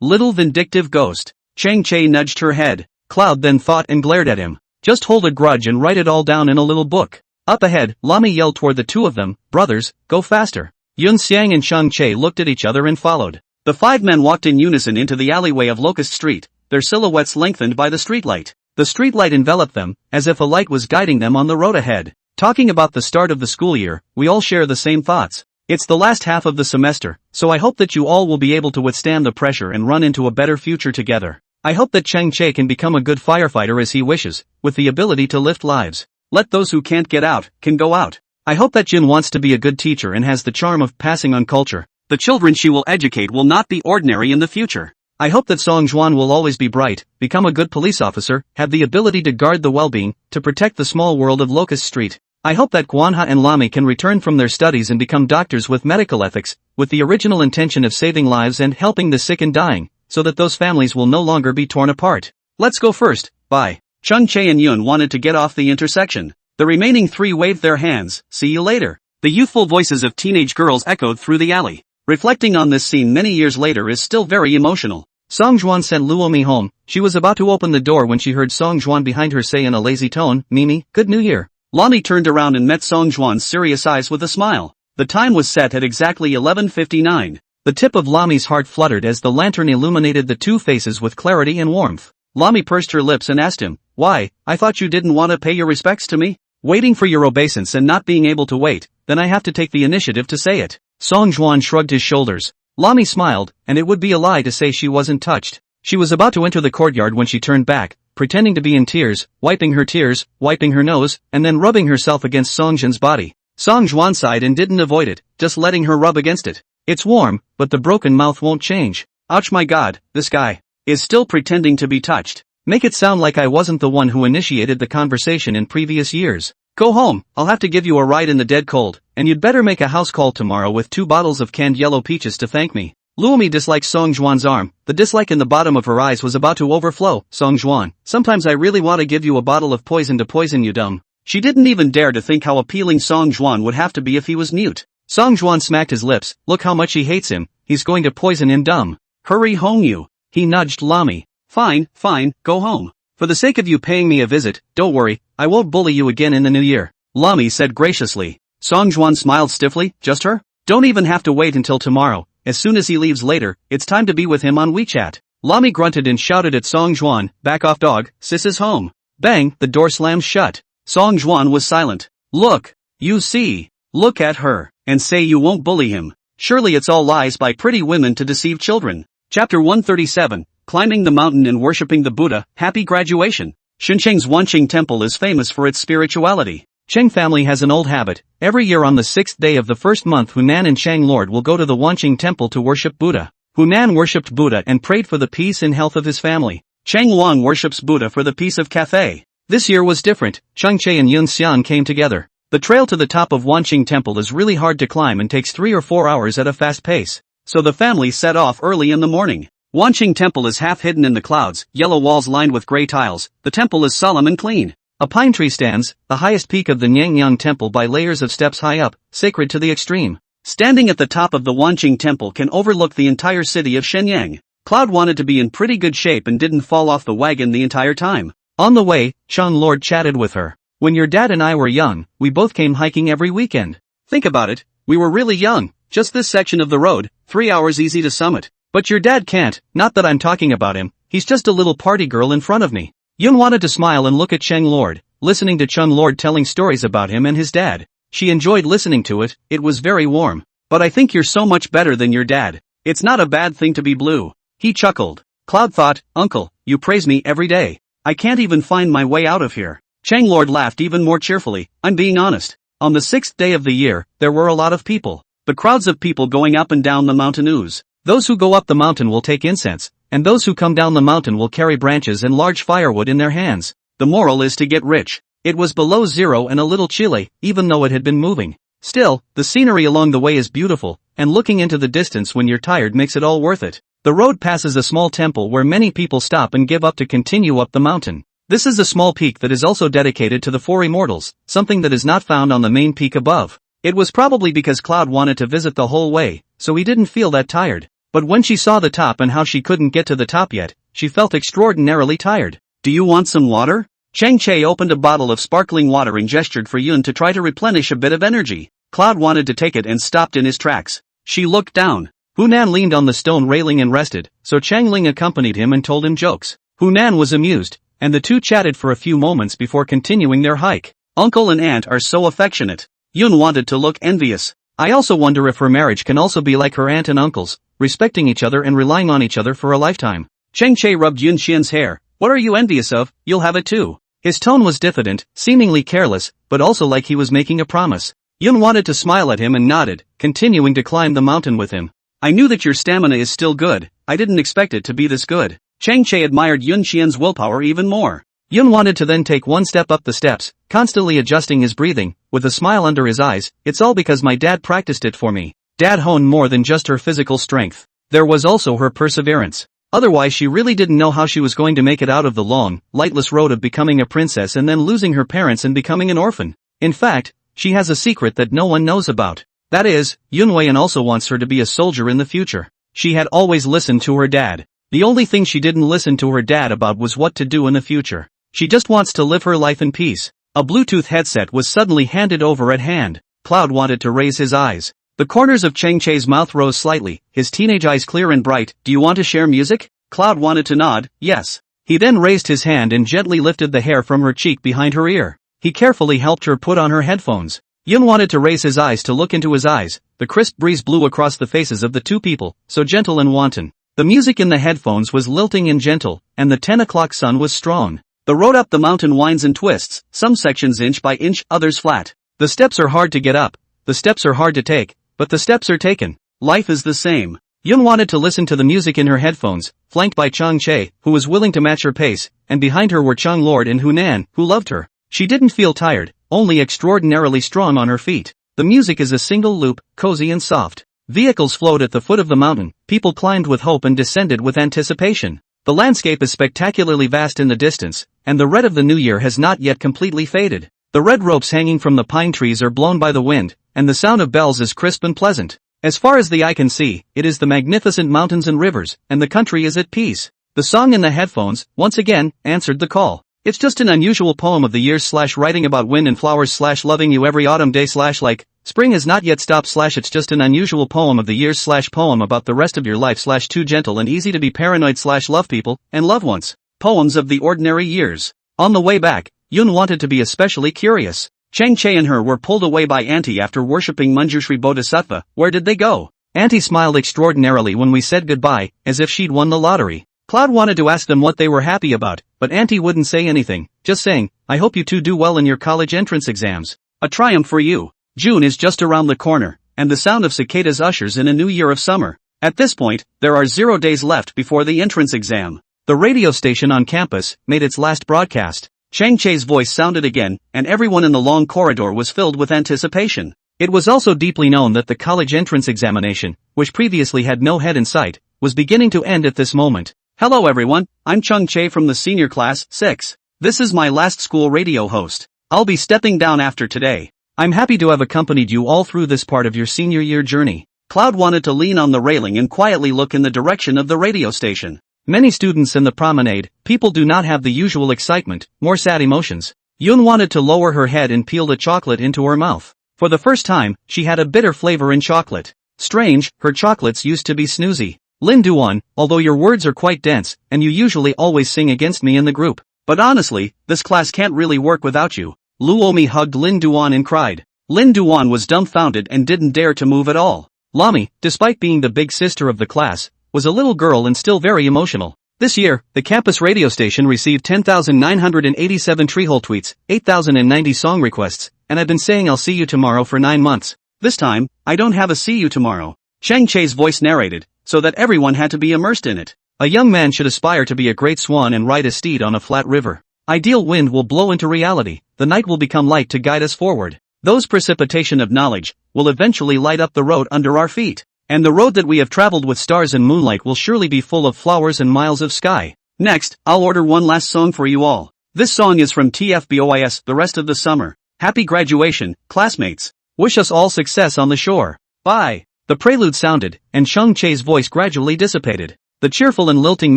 Little vindictive ghost. Cheng Che nudged her head. Cloud then thought and glared at him. Just hold a grudge and write it all down in a little book. Up ahead, Lami yelled toward the two of them, brothers, go faster. Yun Xiang and Cheng Che looked at each other and followed. The 5 men walked in unison into the alleyway of Locust Street, their silhouettes lengthened by the streetlight. The streetlight enveloped them, as if a light was guiding them on the road ahead. Talking about the start of the school year, we all share the same thoughts. It's the last half of the semester, so I hope that you all will be able to withstand the pressure and run into a better future together. I hope that Cheng Che can become a good firefighter as he wishes, with the ability to lift lives. Let those who can't get out, can go out. I hope that Jin wants to be a good teacher and has the charm of passing on culture. The children she will educate will not be ordinary in the future. I hope that Song Juan will always be bright, become a good police officer, have the ability to guard the well-being, to protect the small world of Locust Street. I hope that Guanha and Lami can return from their studies and become doctors with medical ethics, with the original intention of saving lives and helping the sick and dying, so that those families will no longer be torn apart. Let's go first, bye. Cheng Che and Yun wanted to get off the intersection. The remaining 3 waved their hands, see you later. The youthful voices of teenage girls echoed through the alley. Reflecting on this scene many years later is still very emotional. Song Juan sent Luomi home. She was about to open the door when she heard Song Juan behind her say in a lazy tone, Mimi, good new year. Lami turned around and met Song Juan's serious eyes with a smile. The time was set at exactly 11:59. The tip of Lami's heart fluttered as the lantern illuminated the two faces with clarity and warmth. Lami pursed her lips and asked him, why, I thought you didn't want to pay your respects to me? Waiting for your obeisance and not being able to wait, then I have to take the initiative to say it. Song Juan shrugged his shoulders. Lami smiled, and it would be a lie to say she wasn't touched. She was about to enter the courtyard when she turned back, pretending to be in tears, wiping her tears, wiping her nose, and then rubbing herself against Song Jin's body. Song Juan sighed and didn't avoid it, just letting her rub against it. It's warm, but the broken mouth won't change. Ouch, my god, this guy is still pretending to be touched. Make it sound like I wasn't the one who initiated the conversation in previous years. Go home, I'll have to give you a ride in the dead cold, and you'd better make a house call tomorrow with 2 bottles of canned yellow peaches to thank me. Luomi disliked Song Juan's arm. The dislike in the bottom of her eyes was about to overflow. Song Juan, sometimes I really want to give you a bottle of poison to poison you, dumb. She didn't even dare to think how appealing Song Juan would have to be if he was mute. Song Juan smacked his lips. Look how much he hates him. He's going to poison him, dumb. Hurry home, you. He nudged Lami. Fine, go home. For the sake of you paying me a visit, don't worry, I won't bully you again in the new year, Lami said graciously. Song Juan smiled stiffly. Just her? Don't even have to wait until tomorrow. As soon as he leaves later, it's time to be with him on WeChat. Lami grunted and shouted at Song Juan, back off dog, sis is home. Bang, the door slammed shut. Song Juan was silent. Look, you see, look at her, and say you won't bully him. Surely it's all lies by pretty women to deceive children. Chapter 137, Climbing the Mountain and Worshipping the Buddha, Happy Graduation. Shuncheng's Wanqing Temple is famous for its spirituality. Cheng family has an old habit. Every year on the 6th day of the first month, Hunan and Cheng Lord will go to the Wanqing Temple to worship Buddha. Hunan worshipped Buddha and prayed for the peace and health of his family. Cheng Wang worships Buddha for the peace of Cathay. This year was different. Cheng Che and Yun Xian came together. The trail to the top of Wanqing Temple is really hard to climb and takes 3 or 4 hours at a fast pace. So the family set off early in the morning. Wanqing Temple is half hidden in the clouds, yellow walls lined with gray tiles. The temple is solemn and clean. A pine tree stands, the highest peak of the Nyangyang Temple by layers of steps high up, sacred to the extreme. Standing at the top of the Wanqing Temple can overlook the entire city of Shenyang. Cloud wanted to be in pretty good shape and didn't fall off the wagon the entire time. On the way, Cheng Lord chatted with her. When your dad and I were young, we both came hiking every weekend. Think about it, we were really young, just this section of the road, 3 hours easy to summit. But your dad can't, not that I'm talking about him, he's just a little party girl in front of me. Yun wanted to smile and look at Cheng Lord, listening to Cheng Lord telling stories about him and his dad. She enjoyed listening to it, it was very warm. But I think you're so much better than your dad. It's not a bad thing to be blue. He chuckled. Cloud thought, Uncle, you praise me every day. I can't even find my way out of here. Cheng Lord laughed even more cheerfully. I'm being honest. On the 6th day of the year, there were a lot of people. The crowds of people going up and down the mountain ooze. Those who go up the mountain will take incense, and those who come down the mountain will carry branches and large firewood in their hands. The moral is to get rich. It was below zero and a little chilly, even though it had been moving. Still, the scenery along the way is beautiful, and looking into the distance when you're tired makes it all worth it. The road passes a small temple where many people stop and give up to continue up the mountain. This is a small peak that is also dedicated to the 4 immortals, something that is not found on the main peak above. It was probably because Cloud wanted to visit the whole way, so he didn't feel that tired. But when she saw the top and how she couldn't get to the top yet, she felt extraordinarily tired. Do you want some water? Cheng Che opened a bottle of sparkling water and gestured for Yun to try to replenish a bit of energy. Cloud wanted to take it and stopped in his tracks. She looked down. Hunan leaned on the stone railing and rested, so Chang Ling accompanied him and told him jokes. Hunan was amused, and the two chatted for a few moments before continuing their hike. Uncle and aunt are so affectionate. Yun wanted to look envious. I also wonder if her marriage can also be like her aunt and uncle's, respecting each other and relying on each other for a lifetime. Cheng Che rubbed Yun Xian's hair. What are you envious of? You'll have it too. His tone was diffident, seemingly careless, but also like he was making a promise. Yun wanted to smile at him and nodded, continuing to climb the mountain with him. I knew that your stamina is still good. I didn't expect it to be this good. Cheng Che admired Yun Xian's willpower even more. Yun wanted to then take one step up the steps, constantly adjusting his breathing, with a smile under his eyes. It's all because my dad practiced it for me. Dad honed more than just her physical strength. There was also her perseverance. Otherwise she really didn't know how she was going to make it out of the long, lightless road of becoming a princess and then losing her parents and becoming an orphan. In fact, she has a secret that no one knows about. That is, Yun Weian also wants her to be a soldier in the future. She had always listened to her dad. The only thing she didn't listen to her dad about was what to do in the future. She just wants to live her life in peace. A Bluetooth headset was suddenly handed over at hand. Cloud wanted to raise his eyes. The corners of Cheng Che's mouth rose slightly, his teenage eyes clear and bright. Do you want to share music? Cloud wanted to nod, yes. He then raised his hand and gently lifted the hair from her cheek behind her ear. He carefully helped her put on her headphones. Yun wanted to raise his eyes to look into his eyes. The crisp breeze blew across the faces of the two people, so gentle and wanton. The music in the headphones was lilting and gentle, and the 10 o'clock sun was strong. The road up the mountain winds and twists, some sections inch by inch, others flat. The steps are hard to get up, the steps are hard to take, but the steps are taken. Life is the same. Yun wanted to listen to the music in her headphones, flanked by Cheng Che, who was willing to match her pace, and behind her were Cheng Lord and Hunan, who loved her. She didn't feel tired, only extraordinarily strong on her feet. The music is a single loop, cozy and soft. Vehicles flowed at the foot of the mountain, people climbed with hope and descended with anticipation. The landscape is spectacularly vast in the distance, and the red of the new year has not yet completely faded. The red ropes hanging from the pine trees are blown by the wind, and the sound of bells is crisp and pleasant. As far as the eye can see, it is the magnificent mountains and rivers, and the country is at peace. The song in the headphones, once again, answered the call. It's just an unusual poem of the years / writing about wind and flowers / loving you every autumn day / like, spring has not yet stopped / it's just an unusual poem of the years / poem about the rest of your life / too gentle and easy to be paranoid / love people, and loved ones. Poems of the ordinary years. On the way back, Yun wanted to be especially curious. Chang Che and her were pulled away by Auntie after worshipping Manjushri Bodhisattva. Where did they go? Auntie smiled extraordinarily when we said goodbye, as if she'd won the lottery. Cloud wanted to ask them what they were happy about, but Auntie wouldn't say anything, just saying, I hope you two do well in your college entrance exams. A triumph for you. June is just around the corner, and the sound of cicadas ushers in a new year of summer. At this point, there are 0 days left before the entrance exam. The radio station on campus made its last broadcast. Chang Che's voice sounded again, and everyone in the long corridor was filled with anticipation. It was also deeply known that the college entrance examination, which previously had no head in sight, was beginning to end at this moment. Hello everyone, I'm Chung Che from the senior class, 6. This is my last school radio host. I'll be stepping down after today. I'm happy to have accompanied you all through this part of your senior year journey. Cloud wanted to lean on the railing and quietly look in the direction of the radio station. Many students in the promenade, people do not have the usual excitement, more sad emotions. Yun wanted to lower her head and peel the chocolate into her mouth. For the first time, she had a bitter flavor in chocolate. Strange, her chocolates used to be snoozy. Lin Duan, although your words are quite dense, and you usually always sing against me in the group. But honestly, this class can't really work without you. Luomi hugged Lin Duan and cried. Lin Duan was dumbfounded and didn't dare to move at all. Lami, despite being the big sister of the class, was a little girl and still very emotional. This year, the campus radio station received 10,987 treehole tweets, 8,090 song requests, and I've been saying I'll see you tomorrow for 9 months. This time, I don't have a see you tomorrow. Chang Che's voice narrated, so that everyone had to be immersed in it. A young man should aspire to be a great swan and ride a steed on a flat river. Ideal wind will blow into reality, the night will become light to guide us forward. Those precipitation of knowledge will eventually light up the road under our feet. And the road that we have traveled with stars and moonlight will surely be full of flowers and miles of sky. Next, I'll order one last song for you all. This song is from TFBOIS, The Rest of the Summer. Happy graduation, classmates. Wish us all success on the shore. Bye. The prelude sounded, and Chung Che's voice gradually dissipated. The cheerful and lilting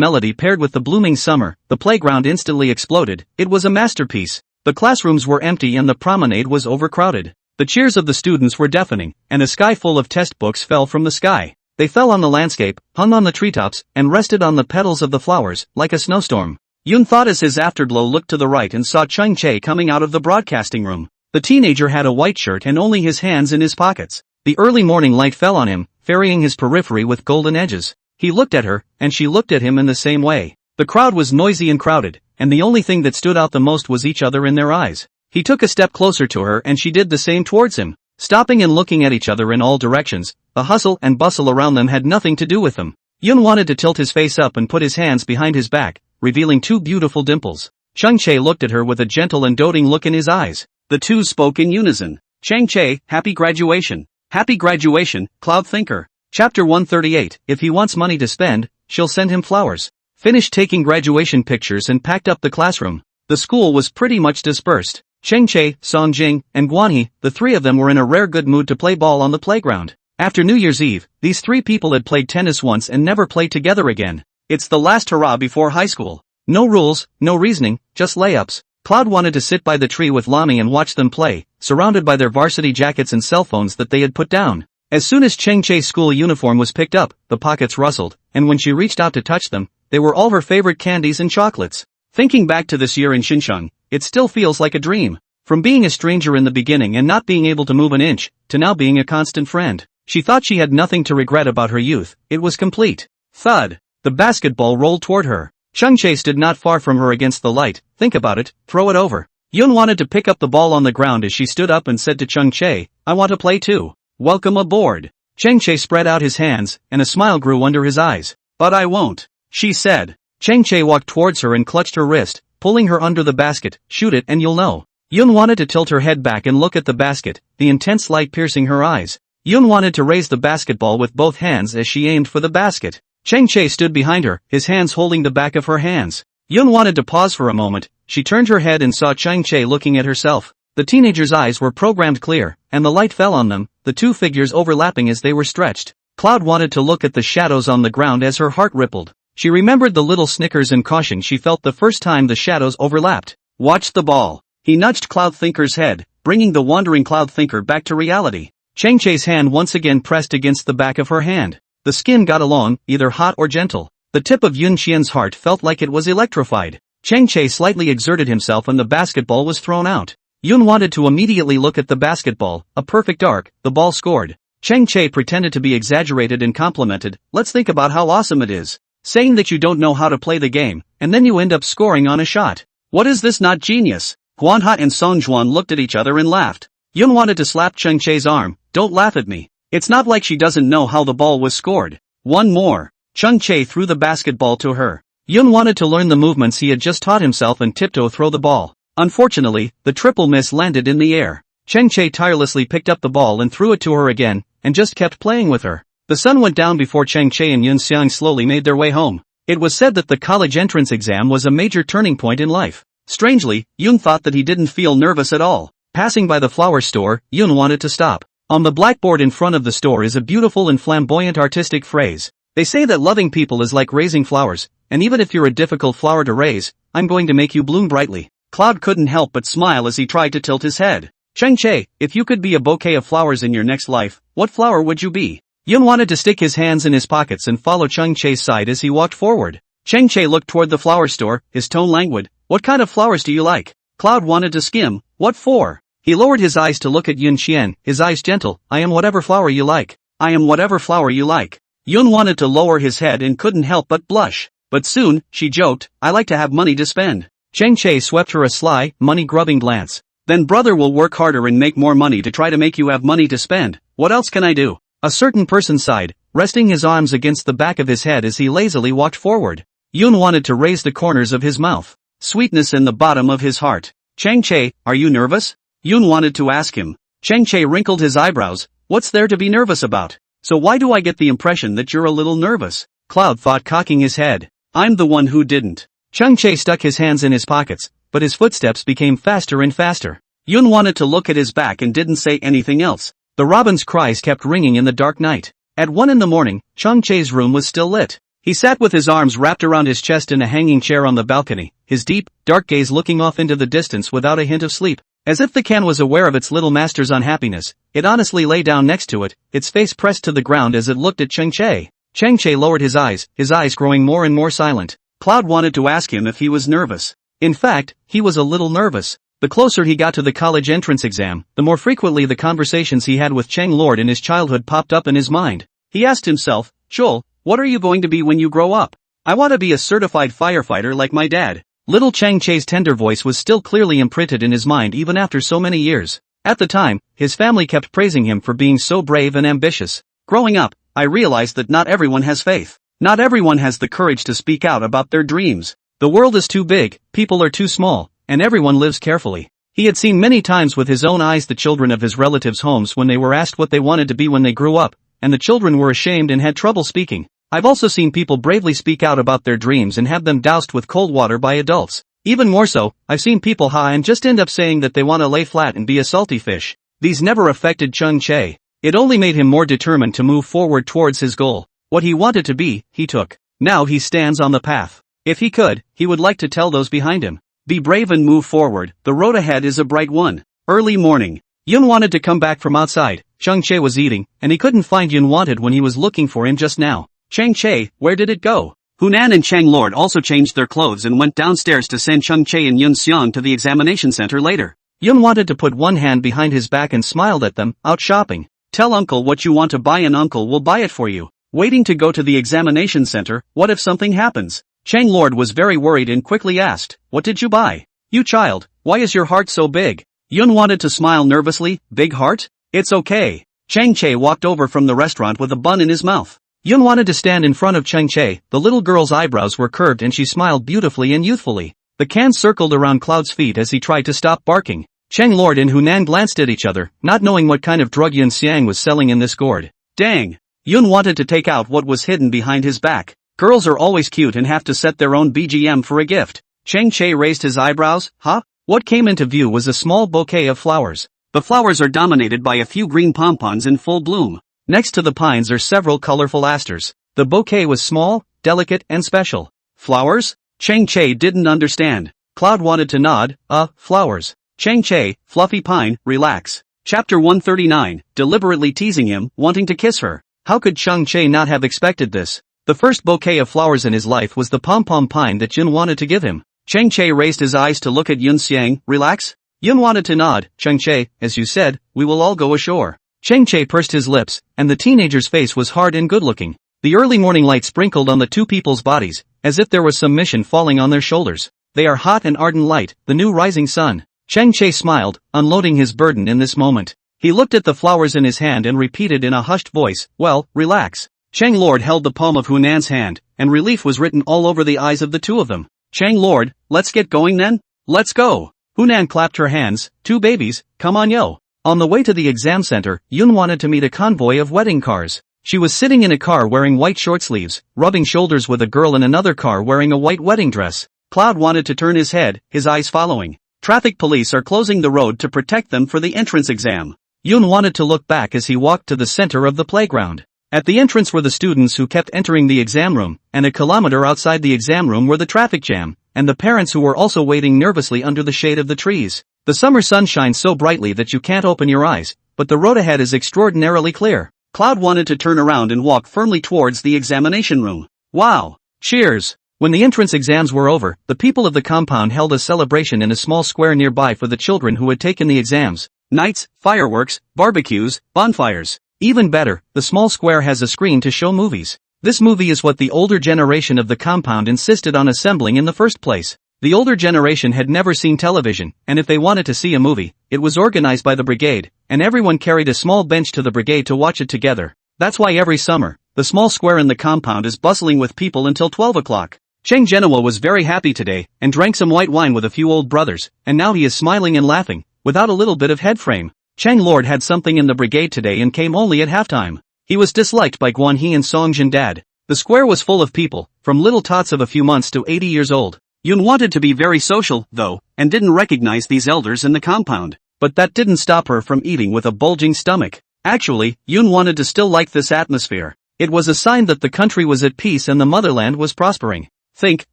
melody paired with the blooming summer, the playground instantly exploded. It was a masterpiece. The classrooms were empty and the promenade was overcrowded. The cheers of the students were deafening, and a sky full of test books fell from the sky. They fell on the landscape, hung on the treetops, and rested on the petals of the flowers, like a snowstorm. Yun thought as his afterglow looked to the right and saw Chung Che coming out of the broadcasting room. The teenager had a white shirt and only his hands in his pockets. The early morning light fell on him, ferrying his periphery with golden edges. He looked at her, and she looked at him in the same way. The crowd was noisy and crowded, and the only thing that stood out the most was each other in their eyes. He took a step closer to her and she did the same towards him. Stopping and looking at each other in all directions, the hustle and bustle around them had nothing to do with them. Yun wanted to tilt his face up and put his hands behind his back, revealing 2 beautiful dimples. Chung Che looked at her with a gentle and doting look in his eyes. The two spoke in unison. Chang Che, happy graduation. Happy graduation, Cloud Thinker. Chapter 138, if he wants money to spend, she'll send him flowers. Finished taking graduation pictures and packed up the classroom. The school was pretty much dispersed. Cheng Che, Song Jing, and Guanhe, the 3 of them were in a rare good mood to play ball on the playground. After New Year's Eve, these 3 people had played tennis once and never played together again. It's the last hurrah before high school. No rules, no reasoning, just layups. Cloud wanted to sit by the tree with Lami and watch them play, surrounded by their varsity jackets and cell phones that they had put down. As soon as Cheng Che's school uniform was picked up, the pockets rustled, and when she reached out to touch them, they were all her favorite candies and chocolates. Thinking back to this year in Xinjiang, it still feels like a dream. From being a stranger in the beginning and not being able to move an inch, to now being a constant friend. She thought she had nothing to regret about her youth, it was complete. Thud. The basketball rolled toward her. Chung Che stood not far from her against the light. Think about it, throw it over. Yun wanted to pick up the ball on the ground as she stood up and said to Chung Che, I want to play too. Welcome aboard. Cheng Che spread out his hands, and a smile grew under his eyes. But I won't, she said. Cheng Che walked towards her and clutched her wrist, pulling her under the basket. Shoot it and you'll know. Yun wanted to tilt her head back and look at the basket, the intense light piercing her eyes. Yun wanted to raise the basketball with both hands as she aimed for the basket. Chang Che stood behind her, his hands holding the back of her hands. Yun wanted to pause for a moment. She turned her head and saw Chang Che looking at herself. The teenager's eyes were programmed clear, and the light fell on them, the two figures overlapping as they were stretched. Cloud wanted to look at the shadows on the ground as her heart rippled. She remembered the little snickers and caution she felt the first time the shadows overlapped. Watch the ball. He nudged Cloud Thinker's head, bringing the wandering Cloud Thinker back to reality. Chang Che's hand once again pressed against the back of her hand. The skin got along, either hot or gentle. The tip of Yun Qian's heart felt like it was electrified. Chang Che slightly exerted himself and the basketball was thrown out. Yun wanted to immediately look at the basketball, a perfect arc, the ball scored. Chang Che pretended to be exaggerated and complimented, let's think about how awesome it is. Saying that you don't know how to play the game, and then you end up scoring on a shot. What is this, not genius? Huanha and Song Juan looked at each other and laughed. Yun wanted to slap Chang Che's arm, don't laugh at me. It's not like she doesn't know how the ball was scored. One more. Chang Che threw the basketball to her. Yun wanted to learn the movements he had just taught himself and tiptoe throw the ball. Unfortunately, the triple miss landed in the air. Chang Che tirelessly picked up the ball and threw it to her again, and just kept playing with her. The sun went down before Chang Che and Yun Xiang slowly made their way home. It was said that the college entrance exam was a major turning point in life. Strangely, Yun thought that he didn't feel nervous at all. Passing by the flower store, Yun wanted to stop. On the blackboard in front of the store is a beautiful and flamboyant artistic phrase. They say that loving people is like raising flowers, and even if you're a difficult flower to raise, I'm going to make you bloom brightly. Cloud couldn't help but smile as he tried to tilt his head. Chang Che, if you could be a bouquet of flowers in your next life, what flower would you be? Yun wanted to stick his hands in his pockets and follow Chang Che's side as he walked forward. Chang Che looked toward the flower store, his tone languid. What kind of flowers do you like? Cloud wanted to skim. What for? He lowered his eyes to look at Yun Qian, his eyes gentle. I am whatever flower you like. I am whatever flower you like. Yun wanted to lower his head and couldn't help but blush. But soon, she joked, I like to have money to spend. Chang Che swept her a sly, money-grubbing glance. Then brother will work harder and make more money to try to make you have money to spend. What else can I do? A certain person sighed, resting his arms against the back of his head as he lazily walked forward. Yun wanted to raise the corners of his mouth. Sweetness in the bottom of his heart. Chang Che, are you nervous? Yun wanted to ask him. Chang Che wrinkled his eyebrows. What's there to be nervous about? So why do I get the impression that you're a little nervous? Cloud thought, cocking his head. I'm the one who didn't. Chang Che stuck his hands in his pockets, but his footsteps became faster and faster. Yun wanted to look at his back and didn't say anything else. The robin's cries kept ringing in the dark night. At 1 a.m, Chang Che's room was still lit. He sat with his arms wrapped around his chest in a hanging chair on the balcony, his deep, dark gaze looking off into the distance without a hint of sleep. As if the can was aware of its little master's unhappiness, it honestly lay down next to it, its face pressed to the ground as it looked at Chang Che. Chang Che lowered his eyes growing more and more silent. Cloud wanted to ask him if he was nervous. In fact, he was a little nervous. The closer he got to the college entrance exam, the more frequently the conversations he had with Chang Lord in his childhood popped up in his mind. He asked himself, Chul, what are you going to be when you grow up? I want to be a certified firefighter like my dad. Little Chang Che's tender voice was still clearly imprinted in his mind even after so many years. At the time, his family kept praising him for being so brave and ambitious. Growing up, I realized that not everyone has faith. Not everyone has the courage to speak out about their dreams. The world is too big, people are too small, and everyone lives carefully. He had seen many times with his own eyes the children of his relatives' homes when they were asked what they wanted to be when they grew up, and the children were ashamed and had trouble speaking. I've also seen people bravely speak out about their dreams and have them doused with cold water by adults. Even more so, I've seen people high and just end up saying that they want to lay flat and be a salty fish. These never affected Chang Che. It only made him more determined to move forward towards his goal. What he wanted to be, he took. Now he stands on the path. If he could, he would like to tell those behind him. Be brave and move forward, the road ahead is a bright one. Early morning. Yun wanted to come back from outside. Chang Che was eating, and he couldn't find Yun wanted when he was looking for him just now. Chang Che, where did it go? Hunan and Chang Lord also changed their clothes and went downstairs to send Chang Che and Yun Xiang to the examination center later. Yun wanted to put one hand behind his back and smiled at them, out shopping. Tell uncle what you want to buy and uncle will buy it for you. Waiting to go to the examination center, what if something happens? Chang Lord was very worried and quickly asked, what did you buy? You child, why is your heart so big? Yun wanted to smile nervously, big heart? It's okay. Chang Che walked over from the restaurant with a bun in his mouth. Yun wanted to stand in front of Chang Che. The little girl's eyebrows were curved and she smiled beautifully and youthfully. The can circled around Cloud's feet as he tried to stop barking. Cheng Lord and Hunan glanced at each other, not knowing what kind of drug Yun Xiang was selling in this gourd. Dang! Yun wanted to take out what was hidden behind his back. Girls are always cute and have to set their own BGM for a gift. Cheng Che raised his eyebrows. Huh? What came into view was a small bouquet of flowers. The flowers are dominated by a few green pompons in full bloom. Next to the pines are several colorful asters. The bouquet was small, delicate and special. Flowers? Cheng Che didn't understand. Cloud wanted to nod. Flowers. Cheng Che, fluffy pine, relax. Chapter 139, deliberately teasing him, wanting to kiss her. How could Cheng Che not have expected this? The first bouquet of flowers in his life was the pom-pom pine that Yun wanted to give him. Cheng Che raised his eyes to look at Yun Xiang. Relax? Yun wanted to nod. Cheng Che, as you said, we will all go ashore. Cheng Che pursed his lips, and the teenager's face was hard and good-looking. The early morning light sprinkled on the two people's bodies, as if there was some mission falling on their shoulders. They are hot and ardent light, the new rising sun. Cheng Che smiled, unloading his burden in this moment. He looked at the flowers in his hand and repeated in a hushed voice, well, relax. Cheng Lord held the palm of Hunan's hand, and relief was written all over the eyes of the two of them. Cheng Lord, let's get going then? Let's go. Hunan clapped her hands. Two babies, come on yo. On the way to the exam center, Yun wanted to meet a convoy of wedding cars. She was sitting in a car wearing white short sleeves, rubbing shoulders with a girl in another car wearing a white wedding dress. Cloud wanted to turn his head, his eyes following. Traffic police are closing the road to protect them for the entrance exam. Yun wanted to look back as he walked to the center of the playground. At the entrance were the students who kept entering the exam room, and a kilometer outside the exam room were the traffic jam, and the parents who were also waiting nervously under the shade of the trees. The summer sun shines so brightly that you can't open your eyes, but the road ahead is extraordinarily clear. Cloud wanted to turn around and walk firmly towards the examination room. Wow! Cheers! When the entrance exams were over, the people of the compound held a celebration in a small square nearby for the children who had taken the exams. Nights, fireworks, barbecues, bonfires. Even better, the small square has a screen to show movies. This movie is what the older generation of the compound insisted on assembling in the first place. The older generation had never seen television, and if they wanted to see a movie, it was organized by the brigade, and everyone carried a small bench to the brigade to watch it together. That's why every summer, the small square in the compound is bustling with people until 12 o'clock. Cheng Genoa was very happy today, and drank some white wine with a few old brothers, and now he is smiling and laughing, without a little bit of head frame. Cheng Lord had something in the brigade today and came only at halftime. He was disliked by Guan He and Song Jin Dad. The square was full of people, from little tots of a few months to 80 years old. Yun wanted to be very social, though, and didn't recognize these elders in the compound. But that didn't stop her from eating with a bulging stomach. Actually, Yun wanted to still like this atmosphere. It was a sign that the country was at peace and the motherland was prospering. Think,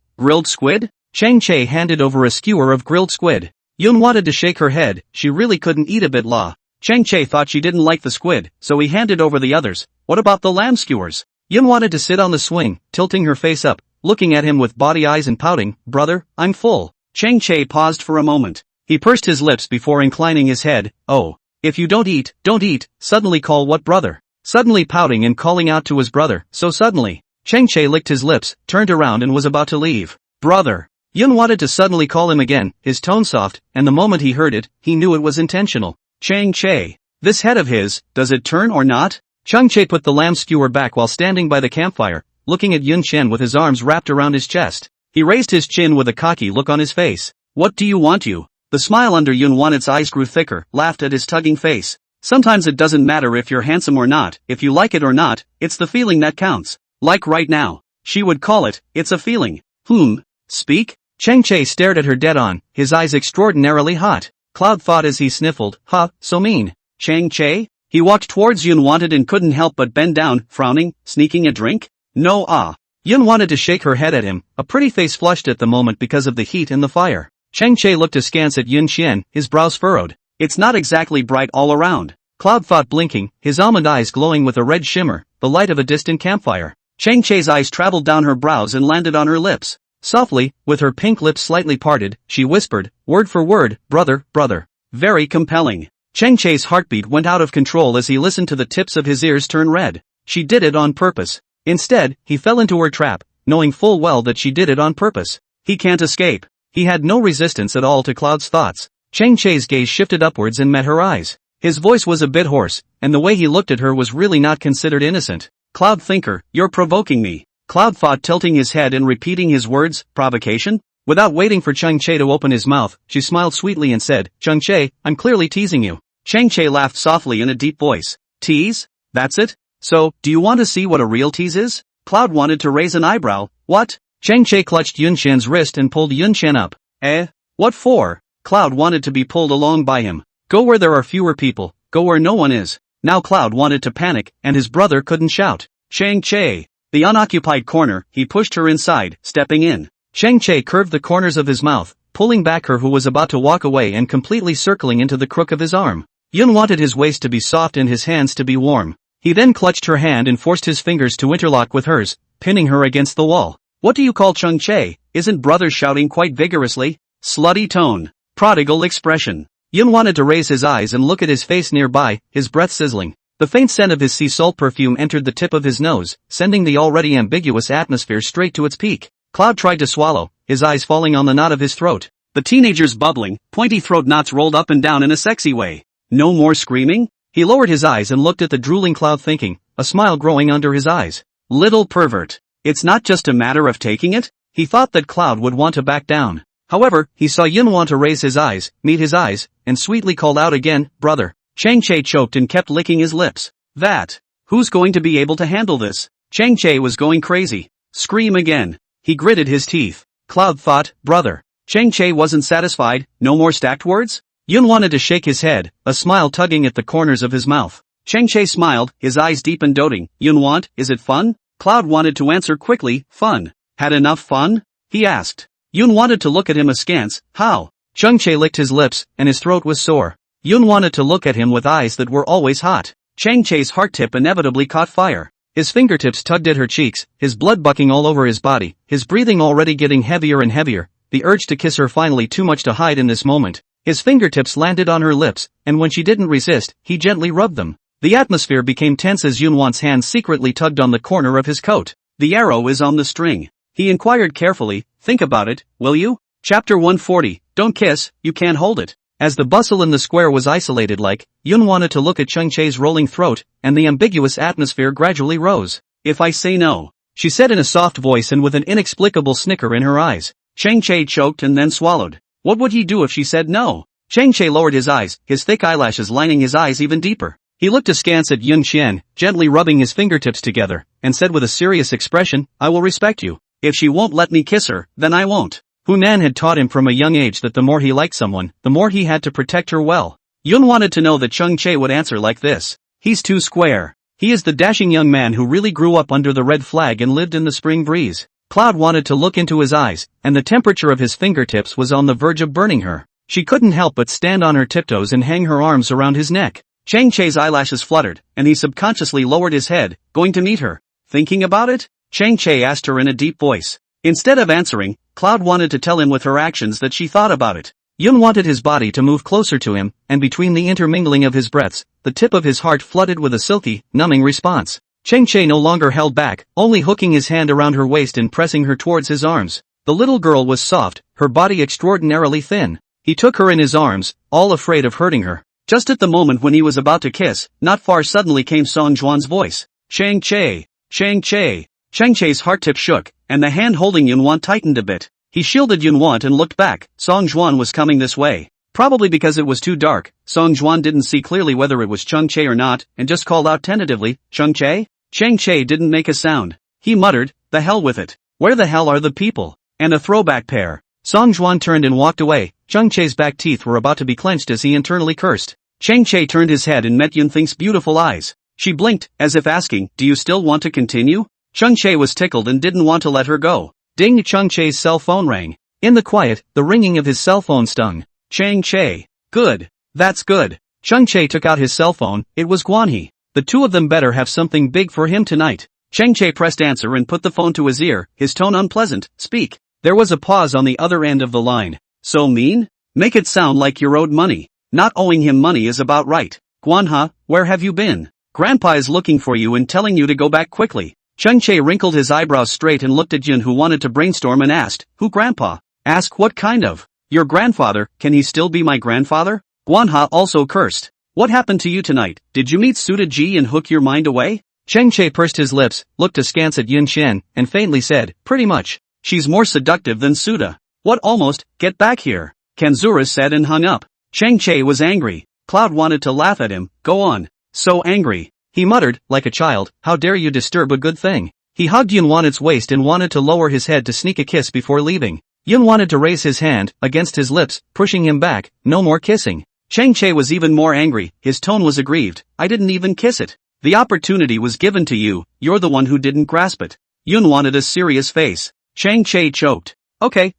grilled squid? Cheng Che handed over a skewer of grilled squid. Yun wanted to shake her head, she really couldn't eat a bit la. Cheng Che thought she didn't like the squid, so he handed over the others. What about the lamb skewers? Yun wanted to sit on the swing, tilting her face up, looking at him with body eyes and pouting. Brother, I'm full. Cheng Che paused for a moment. He pursed his lips before inclining his head. Oh, if you don't eat, suddenly call what brother? Suddenly pouting and calling out to his brother, so suddenly. Cheng Che licked his lips, turned around and was about to leave. Brother. Yun wanted to suddenly call him again, his tone soft, and the moment he heard it, he knew it was intentional. Cheng Che. This head of his, does it turn or not? Cheng Che put the lamb skewer back while standing by the campfire, looking at Yun Chen with his arms wrapped around his chest. He raised his chin with a cocky look on his face. What do you want you? The smile under Yun Wan's eyes grew thicker, laughed at his tugging face. Sometimes it doesn't matter if you're handsome or not, if you like it or not, it's the feeling that counts. Like right now. She would call it, it's a feeling. Speak? Cheng Che stared at her dead on, his eyes extraordinarily hot. Cloud thought as he sniffled, so mean. Cheng Che? He walked towards Yun wanted and couldn't help but bend down, frowning, sneaking a drink? No. Yun wanted to shake her head at him, a pretty face flushed at the moment because of the heat and the fire. Cheng Che looked askance at Yun Qian, his brows furrowed. It's not exactly bright all around. Cloud thought blinking, his almond eyes glowing with a red shimmer, the light of a distant campfire. Cheng Che's eyes traveled down her brows and landed on her lips. Softly, with her pink lips slightly parted, she whispered, word for word, brother. Very compelling. Cheng Che's heartbeat went out of control as he listened to the tips of his ears turn red. She did it on purpose. Instead, he fell into her trap, knowing full well that she did it on purpose. He can't escape. He had no resistance at all to Cloud's thoughts. Cheng Che's gaze shifted upwards and met her eyes. His voice was a bit hoarse, and the way he looked at her was really not considered innocent. Cloud thinker, you're provoking me. Cloud thought tilting his head and repeating his words, provocation? Without waiting for Chang Che to open his mouth, she smiled sweetly and said, Chang Che, I'm clearly teasing you. Chang Che laughed softly in a deep voice. Tease? That's it? So, do you want to see what a real tease is? Cloud wanted to raise an eyebrow. What? Chang Che clutched Yun Qian's wrist and pulled Yun Qian up. What for? Cloud wanted to be pulled along by him. Go where there are fewer people, go where no one is. Now Cloud wanted to panic, and his brother couldn't shout. Chang Che. The unoccupied corner, he pushed her inside, stepping in. Chang Che curved the corners of his mouth, pulling back her who was about to walk away and completely circling into the crook of his arm. Yun wanted his waist to be soft and his hands to be warm. He then clutched her hand and forced his fingers to interlock with hers, pinning her against the wall. What do you call Chang Che? Isn't brother shouting quite vigorously? Slutty tone. Prodigal expression. Yun wanted to raise his eyes and look at his face nearby, his breath sizzling. The faint scent of his sea salt perfume entered the tip of his nose, sending the already ambiguous atmosphere straight to its peak. Cloud tried to swallow, his eyes falling on the knot of his throat. The teenager's bubbling, pointy throat knots rolled up and down in a sexy way. No more screaming? He lowered his eyes and looked at the drooling Cloud thinking, a smile growing under his eyes. Little pervert. It's not just a matter of taking it? He thought that Cloud would want to back down. However, he saw Yun want to raise his eyes, meet his eyes, and sweetly called out again, brother. Chang Che choked and kept licking his lips. That. Who's going to be able to handle this? Chang Che was going crazy. Scream again. He gritted his teeth. Cloud thought, brother. Chang Che wasn't satisfied, no more stacked words? Yun wanted to shake his head, a smile tugging at the corners of his mouth. Chang Che smiled, his eyes deep and doting. Yun want, is it fun? Cloud wanted to answer quickly, fun. Had enough fun? He asked. Yun wanted to look at him askance, how? Chang Che licked his lips, and his throat was sore. Yun wanted to look at him with eyes that were always hot. Chang Che's heart tip inevitably caught fire. His fingertips tugged at her cheeks, his blood bucking all over his body, his breathing already getting heavier and heavier, the urge to kiss her finally too much to hide in this moment. His fingertips landed on her lips, and when she didn't resist, he gently rubbed them. The atmosphere became tense as Yun Wan's hand secretly tugged on the corner of his coat. The arrow is on the string. He inquired carefully, think about it, will you? Chapter 140, don't kiss, you can't hold it. As the bustle in the square was isolated like, Yun wanted to look at Chang Che's rolling throat, and the ambiguous atmosphere gradually rose. If I say no, she said in a soft voice and with an inexplicable snicker in her eyes. Chang Che choked and then swallowed. What would he do if she said no? Chang Che lowered his eyes, his thick eyelashes lining his eyes even deeper. He looked askance at Yun Qian, gently rubbing his fingertips together, and said with a serious expression, I will respect you. If she won't let me kiss her, then I won't. Hunan had taught him from a young age that the more he liked someone, the more he had to protect her well. Yun wanted to know that Chang Che would answer like this. He's too square. He is the dashing young man who really grew up under the red flag and lived in the spring breeze. Cloud wanted to look into his eyes, and the temperature of his fingertips was on the verge of burning her. She couldn't help but stand on her tiptoes and hang her arms around his neck. Chang Che's eyelashes fluttered, and he subconsciously lowered his head, going to meet her. Thinking about it? Chang Che asked her in a deep voice. Instead of answering, Cloud wanted to tell him with her actions that she thought about it. Yun wanted his body to move closer to him, and between the intermingling of his breaths, the tip of his heart flooded with a silky, numbing response. Chang Che no longer held back, only hooking his hand around her waist and pressing her towards his arms. The little girl was soft, her body extraordinarily thin. He took her in his arms, all afraid of hurting her. Just at the moment when he was about to kiss, not far suddenly came Song Juan's voice. Chang Che! Chang Che! Chang Che's heart tip shook, and the hand holding Yun Wan tightened a bit. He shielded Yun Wan and looked back. Song Juan was coming this way. Probably because it was too dark, Song Juan didn't see clearly whether it was Chang Che or not, and just called out tentatively, Chang Che? Chang Che didn't make a sound. He muttered, the hell with it. Where the hell are the people? And a throwback pair. Song Juan turned and walked away. Chang Che's back teeth were about to be clenched as he internally cursed. Chang Che turned his head and met Yun Thing's beautiful eyes. She blinked, as if asking, do you still want to continue? Chang Che was tickled and didn't want to let her go. Ding! Chang Che's cell phone rang. In the quiet, the ringing of his cell phone stung. Chang Che. Good. That's good. Chang Che took out his cell phone, it was Guanhe. The two of them better have something big for him tonight. Chang Che pressed answer and put the phone to his ear, his tone unpleasant, speak. There was a pause on the other end of the line. So mean? Make it sound like you're owed money. Not owing him money is about right. Guanhe, where have you been? Grandpa is looking for you and telling you to go back quickly. Chang Che wrinkled his eyebrows straight and looked at Yun who wanted to brainstorm and asked, who grandpa? Ask what kind of? Your grandfather, can he still be my grandfather? Guanhe also cursed. What happened to you tonight? Did you meet Suda Ji and hook your mind away? Chang Che pursed his lips, looked askance at Yun Qian, and faintly said, pretty much. She's more seductive than Suda. What almost? Get back here, Kanzura said and hung up. Chang Che was angry. Cloud wanted to laugh at him. Go on. So angry. He muttered, like a child, how dare you disturb a good thing. He hugged Yunwan's waist and wanted to lower his head to sneak a kiss before leaving. Yun wanted to raise his hand, against his lips, pushing him back. No more kissing. Chang Che was even more angry. His tone was aggrieved. I didn't even kiss it. The opportunity was given to you. You're the one who didn't grasp it. Yun wanted a serious face. Chang Che choked. Okay.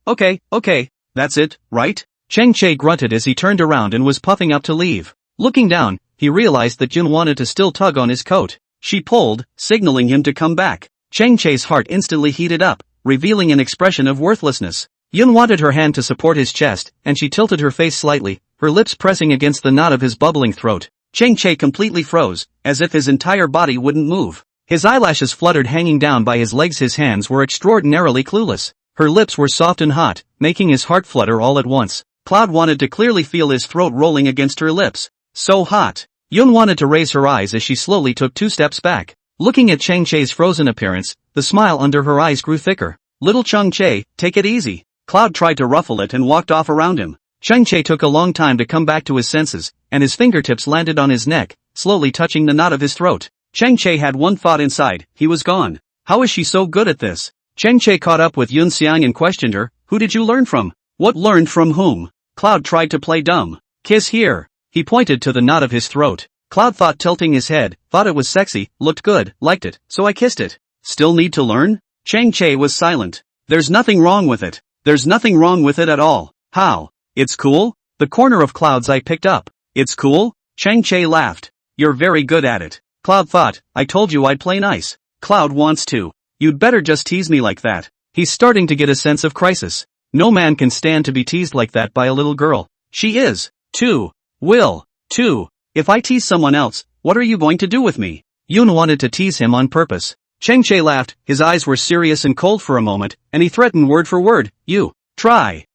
That's it, right? Chang Che grunted as he turned around and was puffing up to leave. Looking down, he realized that Yun wanted to still tug on his coat. She pulled, signaling him to come back. Chang Che's heart instantly heated up, revealing an expression of worthlessness. Yun wanted her hand to support his chest, and she tilted her face slightly, her lips pressing against the knot of his bubbling throat. Chang Che completely froze, as if his entire body wouldn't move. His eyelashes fluttered hanging down by his legs. His hands were extraordinarily clueless. Her lips were soft and hot, making his heart flutter all at once. Cloud wanted to clearly feel his throat rolling against her lips. So hot. Yun wanted to raise her eyes as she slowly took 2 steps back. Looking at Chang Che's frozen appearance, the smile under her eyes grew thicker. Little Chang Che, take it easy. Cloud tried to ruffle it and walked off around him. Chang Che took a long time to come back to his senses, and his fingertips landed on his neck, slowly touching the knot of his throat. Chang Che had one thought inside, he was gone. How is she so good at this? Chang Che caught up with Yun Xiang and questioned her, who did you learn from? What learned from whom? Cloud tried to play dumb. Kiss here. He pointed to the knot of his throat. Cloud thought, tilting his head, thought it was sexy, looked good, liked it, so I kissed it. Still need to learn? Chang Che was silent. There's nothing wrong with it. There's nothing wrong with it at all. How? It's cool? The corner of Cloud's eye picked up. It's cool? Chang Che laughed. You're very good at it. Cloud thought, I told you I'd play nice. Cloud wants to. You'd better just tease me like that. He's starting to get a sense of crisis. No man can stand to be teased like that by a little girl. She is, too. Will, too. If I tease someone else, what are you going to do with me? Yun wanted to tease him on purpose. Chang Che laughed, his eyes were serious and cold for a moment, and he threatened word for word, you. Try.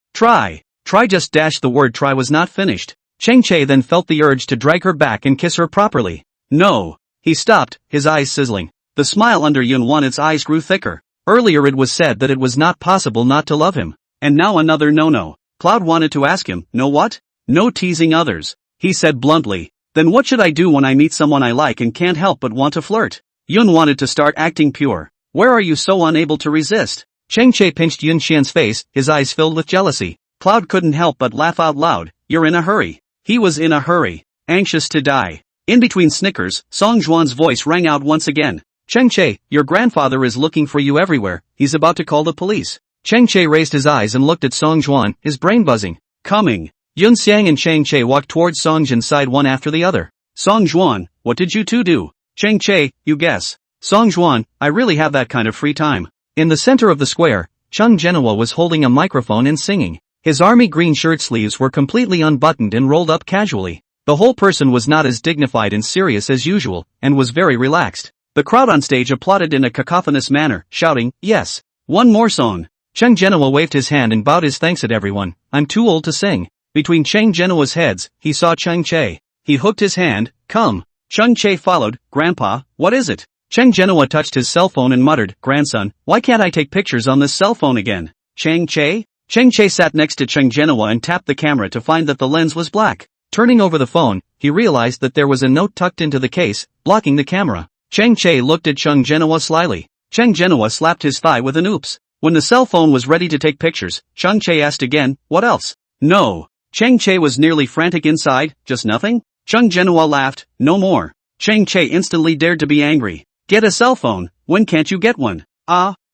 Just dash. The word try was not finished. Chang Che then felt the urge to drag her back and kiss her properly. No. He stopped, his eyes sizzling. The smile under Yun Wan's eyes grew thicker. Earlier it was said that it was not possible not to love him. And now another no-no. Cloud wanted to ask him, no what? No teasing others. He said bluntly. Then what should I do when I meet someone I like and can't help but want to flirt? Yun wanted to start acting pure. Where are you so unable to resist? Chang Che pinched Yun Xian's face, his eyes filled with jealousy. Cloud couldn't help but laugh out loud. You're in a hurry. He was in a hurry. Anxious to die. In between snickers, Song Juan's voice rang out once again. Chang Che, your grandfather is looking for you everywhere. He's about to call the police. Chang Che raised his eyes and looked at Song Juan, his brain buzzing. Coming. Yun Xiang and Chang Che walked towards Song Jin's side one after the other. Song Juan, what did you two do? Chang Che, you guess. Song Juan, I really have that kind of free time. In the center of the square, Chung Genoa was holding a microphone and singing. His army green shirt sleeves were completely unbuttoned and rolled up casually. The whole person was not as dignified and serious as usual, and was very relaxed. The crowd on stage applauded in a cacophonous manner, shouting, yes. One more song. Chung Genoa waved his hand and bowed his thanks at everyone. I'm too old to sing. Between Chung Genoa's heads, he saw Chang Che. He hooked his hand, come. Chang Che followed, Grandpa, what is it? Chung Genoa touched his cell phone and muttered, grandson, why can't I take pictures on this cell phone again? Chang Che? Chang Che sat next to Chung Genoa and tapped the camera to find that the lens was black. Turning over the phone, he realized that there was a note tucked into the case, blocking the camera. Chang Che looked at Chung Genoa slyly. Chung Genoa slapped his thigh with an oops. When the cell phone was ready to take pictures, Chang Che asked again, what else? No. Chang Che was nearly frantic inside, just nothing? Chung Genoa laughed, no more. Chang Che instantly dared to be angry. Get a cell phone, when can't you get one?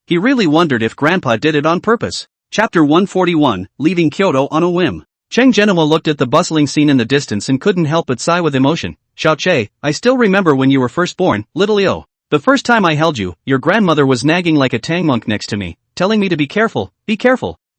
He really wondered if Grandpa did it on purpose. Chapter 141, Leaving Kyoto on a Whim. Chung Genoa looked at the bustling scene in the distance and couldn't help but sigh with emotion. Xiao Che, I still remember when you were first born, little Yo. The first time I held you, your grandmother was nagging like a tang monk next to me, telling me to be careful.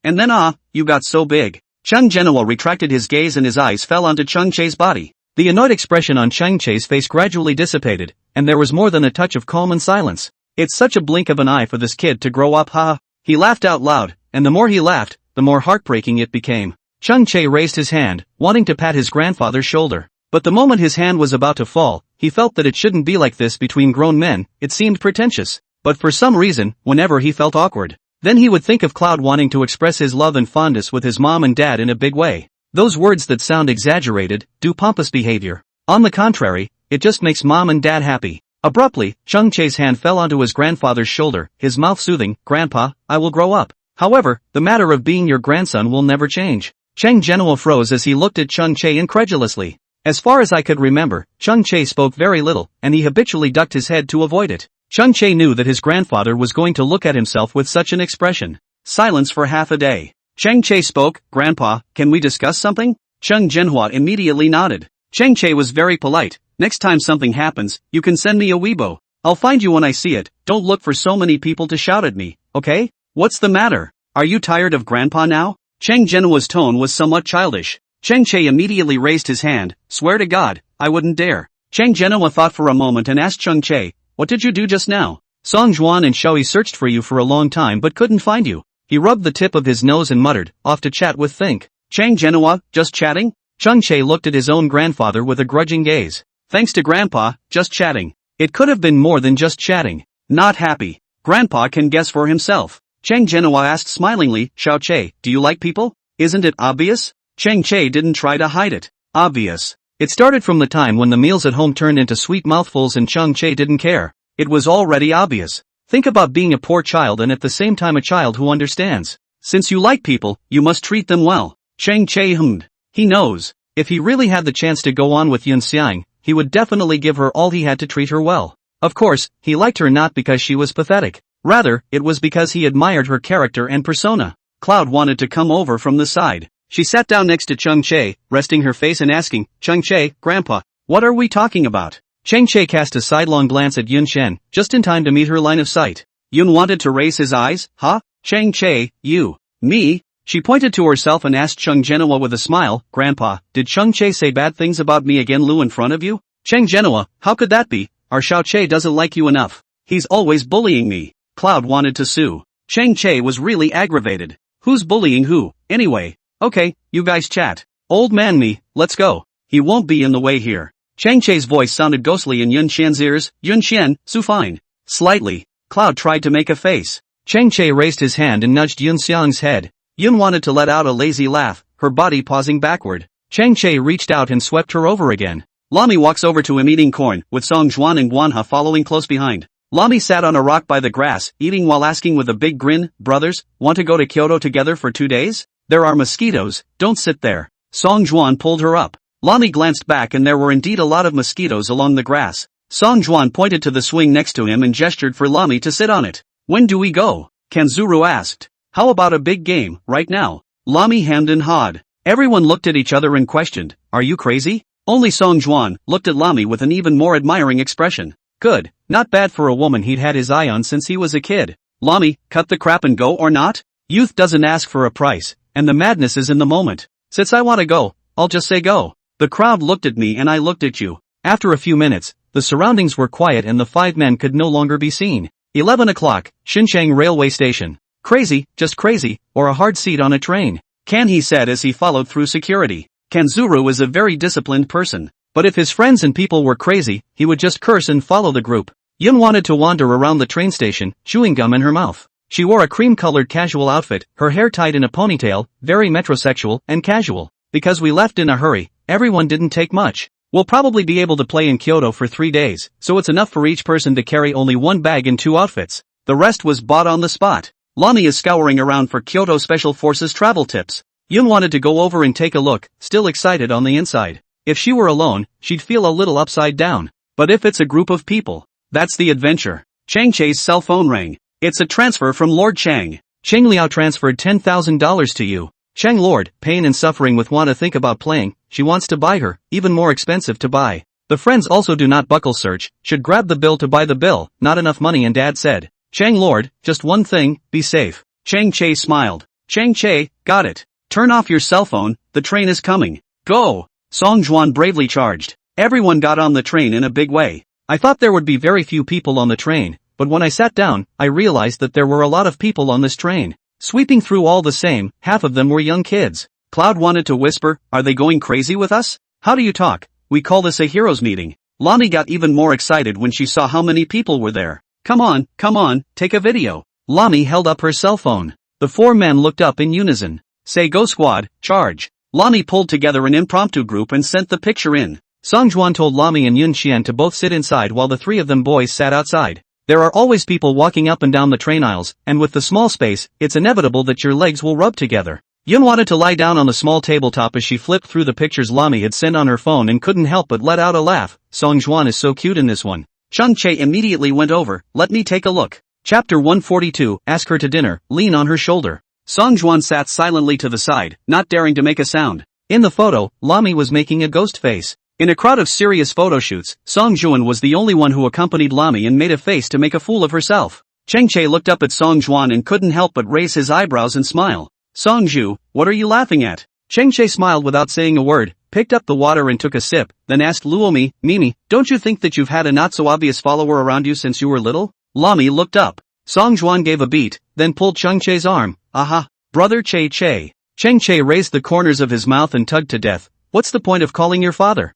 And then you got so big. Chung Genoa retracted his gaze and his eyes fell onto Chung Che's body. The annoyed expression on Chung Che's face gradually dissipated, and there was more than a touch of calm and silence. It's such a blink of an eye for this kid to grow up, ha. He laughed out loud, and the more he laughed, the more heartbreaking it became. Chung Che raised his hand, wanting to pat his grandfather's shoulder. But the moment his hand was about to fall, he felt that it shouldn't be like this between grown men, it seemed pretentious. But for some reason, whenever he felt awkward, Then he would think of Cloud wanting to express his love and fondness with his mom and dad in a big way. Those words that sound exaggerated, do pompous behavior. On the contrary, it just makes mom and dad happy. Abruptly, Chung Che's hand fell onto his grandfather's shoulder, his mouth soothing, "Grandpa, I will grow up. However, the matter of being your grandson will never change." Chang Genua froze as he looked at Chung Che incredulously. As far as I could remember, Chung Che spoke very little, and he habitually ducked his head to avoid it. Chung Che knew that his grandfather was going to look at himself with such an expression. Silence for half a day. Chang Che spoke, "Grandpa, can we discuss something?" Chung Genhua immediately nodded. Chang Che was very polite. "Next time something happens, you can send me a Weibo. I'll find you when I see it. Don't look for so many people to shout at me, okay? What's the matter? Are you tired of Grandpa now?" Chang Genua's tone was somewhat childish. Chang Che immediately raised his hand. "Swear to God, I wouldn't dare." Chang Genua thought for a moment and asked Chung Che, "What did you do just now?" "Song Juan and Shoei searched for you for a long time but couldn't find you." He rubbed the tip of his nose and muttered, "Off to chat with Think." Chang Genua, just chatting? Chung Che looked at his own grandfather with a grudging gaze. "Thanks to Grandpa, just chatting. It could have been more than just chatting." Not happy. Grandpa can guess for himself. Chang Genua asked smilingly, "Xiao Che, do you like people? Isn't it obvious?" Chang Che didn't try to hide it. Obvious. It started from the time when the meals at home turned into sweet mouthfuls and Chung Che didn't care. It was already obvious. Think about being a poor child and at the same time a child who understands. Since you like people, you must treat them well. Chang Che hummed. He knows. If he really had the chance to go on with Yun Xiang, he would definitely give her all he had to treat her well. Of course, he liked her not because she was pathetic. Rather, it was because he admired her character and persona. Cloud wanted to come over from the side. She sat down next to Chung Che, resting her face and asking, "Chung Che, Grandpa, what are we talking about?" Chang Che cast a sidelong glance at Yun Shen, just in time to meet her line of sight. Yun wanted to raise his eyes. "Huh? Chang Che, you? Me?" She pointed to herself and asked Chung Genua with a smile, "Grandpa, did Chung Che say bad things about me again Lu in front of you?" Chang Genua, how could that be? Our Xiao Che doesn't like you enough. He's always bullying me. Cloud wanted to sue. Chang Che was really aggravated. Who's bullying who, anyway? Okay, you guys chat. Old man me, let's go. He won't be in the way here. Chang Che's voice sounded ghostly in Yun Xian's ears. "Yun Xian, su fine." Slightly. Cloud tried to make a face. Chang Che raised his hand and nudged Yun Xiang's head. Yun wanted to let out a lazy laugh, her body pausing backward. Chang Che reached out and swept her over again. Lami walks over to him eating corn, with Song Juan and Guanha following close behind. Lami sat on a rock by the grass, eating while asking with a big grin, "Brothers, want to go to Kyoto together for 2 days? There are mosquitoes, don't sit there." Song Juan pulled her up. Lami glanced back and there were indeed a lot of mosquitoes along the grass. Song Juan pointed to the swing next to him and gestured for Lami to sit on it. "When do we go?" Kanzuru asked. "How about a big game, right now?" Lami hemmed and hawed. Everyone looked at each other and questioned, "Are you crazy?" Only Song Juan looked at Lami with an even more admiring expression. Good, not bad for a woman he'd had his eye on since he was a kid. "Lami, cut the crap and go or not?" Youth doesn't ask for a price, and the madness is in the moment. Since I want to go, I'll just say go. The crowd looked at me and I looked at you. After a few minutes, the surroundings were quiet and the 5 men could no longer be seen. 11 o'clock, Xinchang railway station. Crazy, just crazy, or a hard seat on a train. Kan he said as he followed through security. Kanzuru is a very disciplined person. But if his friends and people were crazy, he would just curse and follow the group. Yun wanted to wander around the train station, chewing gum in her mouth. She wore a cream-colored casual outfit, her hair tied in a ponytail, very metrosexual and casual. Because we left in a hurry, everyone didn't take much. We'll probably be able to play in Kyoto for 3 days, so it's enough for each person to carry only 1 bag and 2 outfits. The rest was bought on the spot. Lami is scouring around for Kyoto Special Forces travel tips. Yun wanted to go over and take a look, still excited on the inside. If she were alone, she'd feel a little upside down. But if it's a group of people, that's the adventure. Chang Che's cell phone rang. It's a transfer from Lord Chang. Chang Liao transferred $10,000 to you. Chang Lord, pain and suffering with want to think about playing, she wants to buy her, even more expensive to buy. The friends also do not buckle search, should grab the bill to buy the bill, not enough money and Dad said. Chang Lord, just one thing, be safe. Chang Che smiled. Chang Che, got it. Turn off your cell phone, the train is coming. Go! Song Juan bravely charged. Everyone got on the train in a big way. I thought there would be very few people on the train, but when I sat down, I realized that there were a lot of people on this train. Sweeping through all the same, half of them were young kids. Cloud wanted to whisper, are they going crazy with us? How do you talk? We call this a heroes meeting. Lami got even more excited when she saw how many people were there. Come on, take a video. Lami held up her cell phone. The four men looked up in unison. Say go squad, charge. Lami pulled together an impromptu group and sent the picture in. Songjuan told Lami and Yunxian to both sit inside while the three of them boys sat outside. There are always people walking up and down the train aisles, and with the small space, it's inevitable that your legs will rub together. Yun wanted to lie down on the small tabletop as she flipped through the pictures Lami had sent on her phone and couldn't help but let out a laugh. Songjuan is so cute in this one. Chung Che immediately went over, let me take a look. Chapter 142, ask her to dinner, lean on her shoulder. Songjuan sat silently to the side, not daring to make a sound. In the photo, Lami was making a ghost face. In a crowd of serious photo shoots, Songjuan was the only one who accompanied Lami and made a face to make a fool of herself. Cheng Che looked up at Songjuan and couldn't help but raise his eyebrows and smile. Songju, what are you laughing at? Cheng Che smiled without saying a word, picked up the water and took a sip, then asked Luomi, Mimi, don't you think that you've had a not-so-obvious follower around you since you were little? Lami looked up. Songjuan gave a beat, then pulled Cheng Che's arm. Aha, brother Che Che. Cheng Che raised the corners of his mouth and tugged to death. What's the point of calling your father?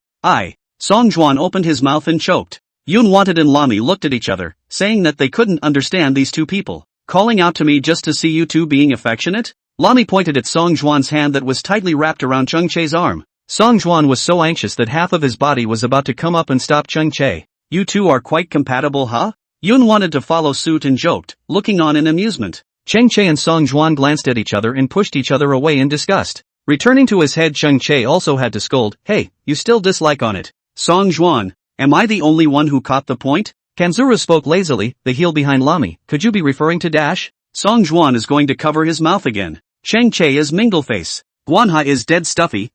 Songjuan opened his mouth and choked. Yun Wanted and Lami looked at each other, saying that they couldn't understand these two people. Calling out to me just to see you two being affectionate? Lami pointed at Songjuan's hand that was tightly wrapped around Cheng Che's arm. Songjuan was so anxious that half of his body was about to come up and stop Cheng Che. You two are quite compatible, huh? Yun wanted to follow suit and joked, looking on in amusement. Cheng Che and Songjuan glanced at each other and pushed each other away in disgust. Returning to his head, Cheng Che also had to scold, hey, you still dislike on it. Songjuan, am I the only one who caught the point? Kanzuru spoke lazily, the heel behind Lami, could you be referring to Dash? Songjuan is going to cover his mouth again. Cheng Che is Mingleface. Guanha is dead stuffy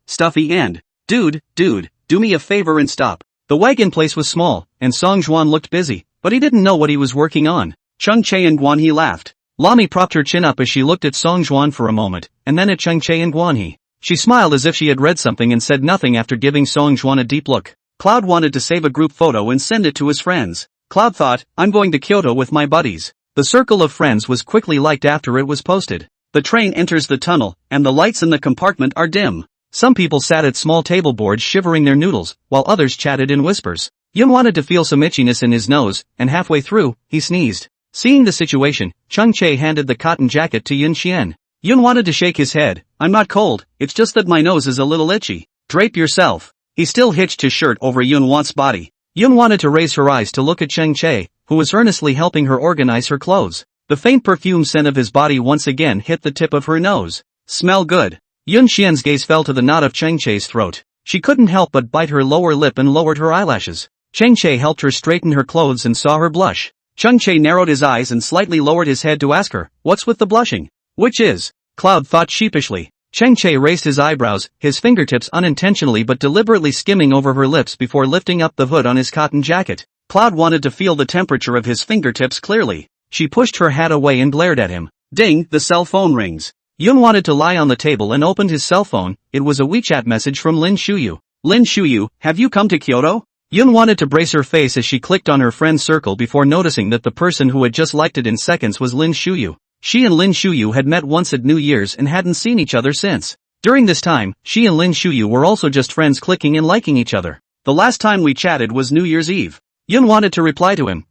and, dude, do me a favor and stop. The wagon place was small, and Songjuan looked busy, but he didn't know what he was working on. Cheng Che and Guanhe laughed. Lami propped her chin up as she looked at Songjuan for a moment, and then at Cheng Che and Guanhe. She smiled as if she had read something and said nothing after giving Songjuan a deep look. Cloud wanted to save a group photo and send it to his friends. Cloud thought, I'm going to Kyoto with my buddies. The circle of friends was quickly liked after it was posted. The train enters the tunnel, and the lights in the compartment are dim. Some people sat at small table boards shivering their noodles, while others chatted in whispers. Yun wanted to feel some itchiness in his nose, and halfway through, he sneezed. Seeing the situation, Cheng Che handed the cotton jacket to Yun Xian. Yun wanted to shake his head. I'm not cold, it's just that my nose is a little itchy. Drape yourself. He still hitched his shirt over Yun Wan's body. Yun wanted to raise her eyes to look at Cheng Che, who was earnestly helping her organize her clothes. The faint perfume scent of his body once again hit the tip of her nose. Smell good. Yun Xian's gaze fell to the knot of Cheng Che's throat. She couldn't help but bite her lower lip and lowered her eyelashes. Cheng Che helped her straighten her clothes and saw her blush. Cheng Che narrowed his eyes and slightly lowered his head to ask her, what's with the blushing? Which is? Cloud thought sheepishly. Cheng Che raised his eyebrows, his fingertips unintentionally but deliberately skimming over her lips before lifting up the hood on his cotton jacket. Cloud wanted to feel the temperature of his fingertips clearly. She pushed her hat away and glared at him. Ding, the cell phone rings. Yun wanted to lie on the table and opened his cell phone. It was a WeChat message from Lin Shuyu. Lin Shuyu, have you come to Kyoto? Yun wanted to brace her face as she clicked on her friend's circle before noticing that the person who had just liked it in seconds was Lin Shuyu. She and Lin Shuyu had met once at New Year's and hadn't seen each other since. During this time, she and Lin Shuyu were also just friends clicking and liking each other. The last time we chatted was New Year's Eve. Yun wanted to reply to him,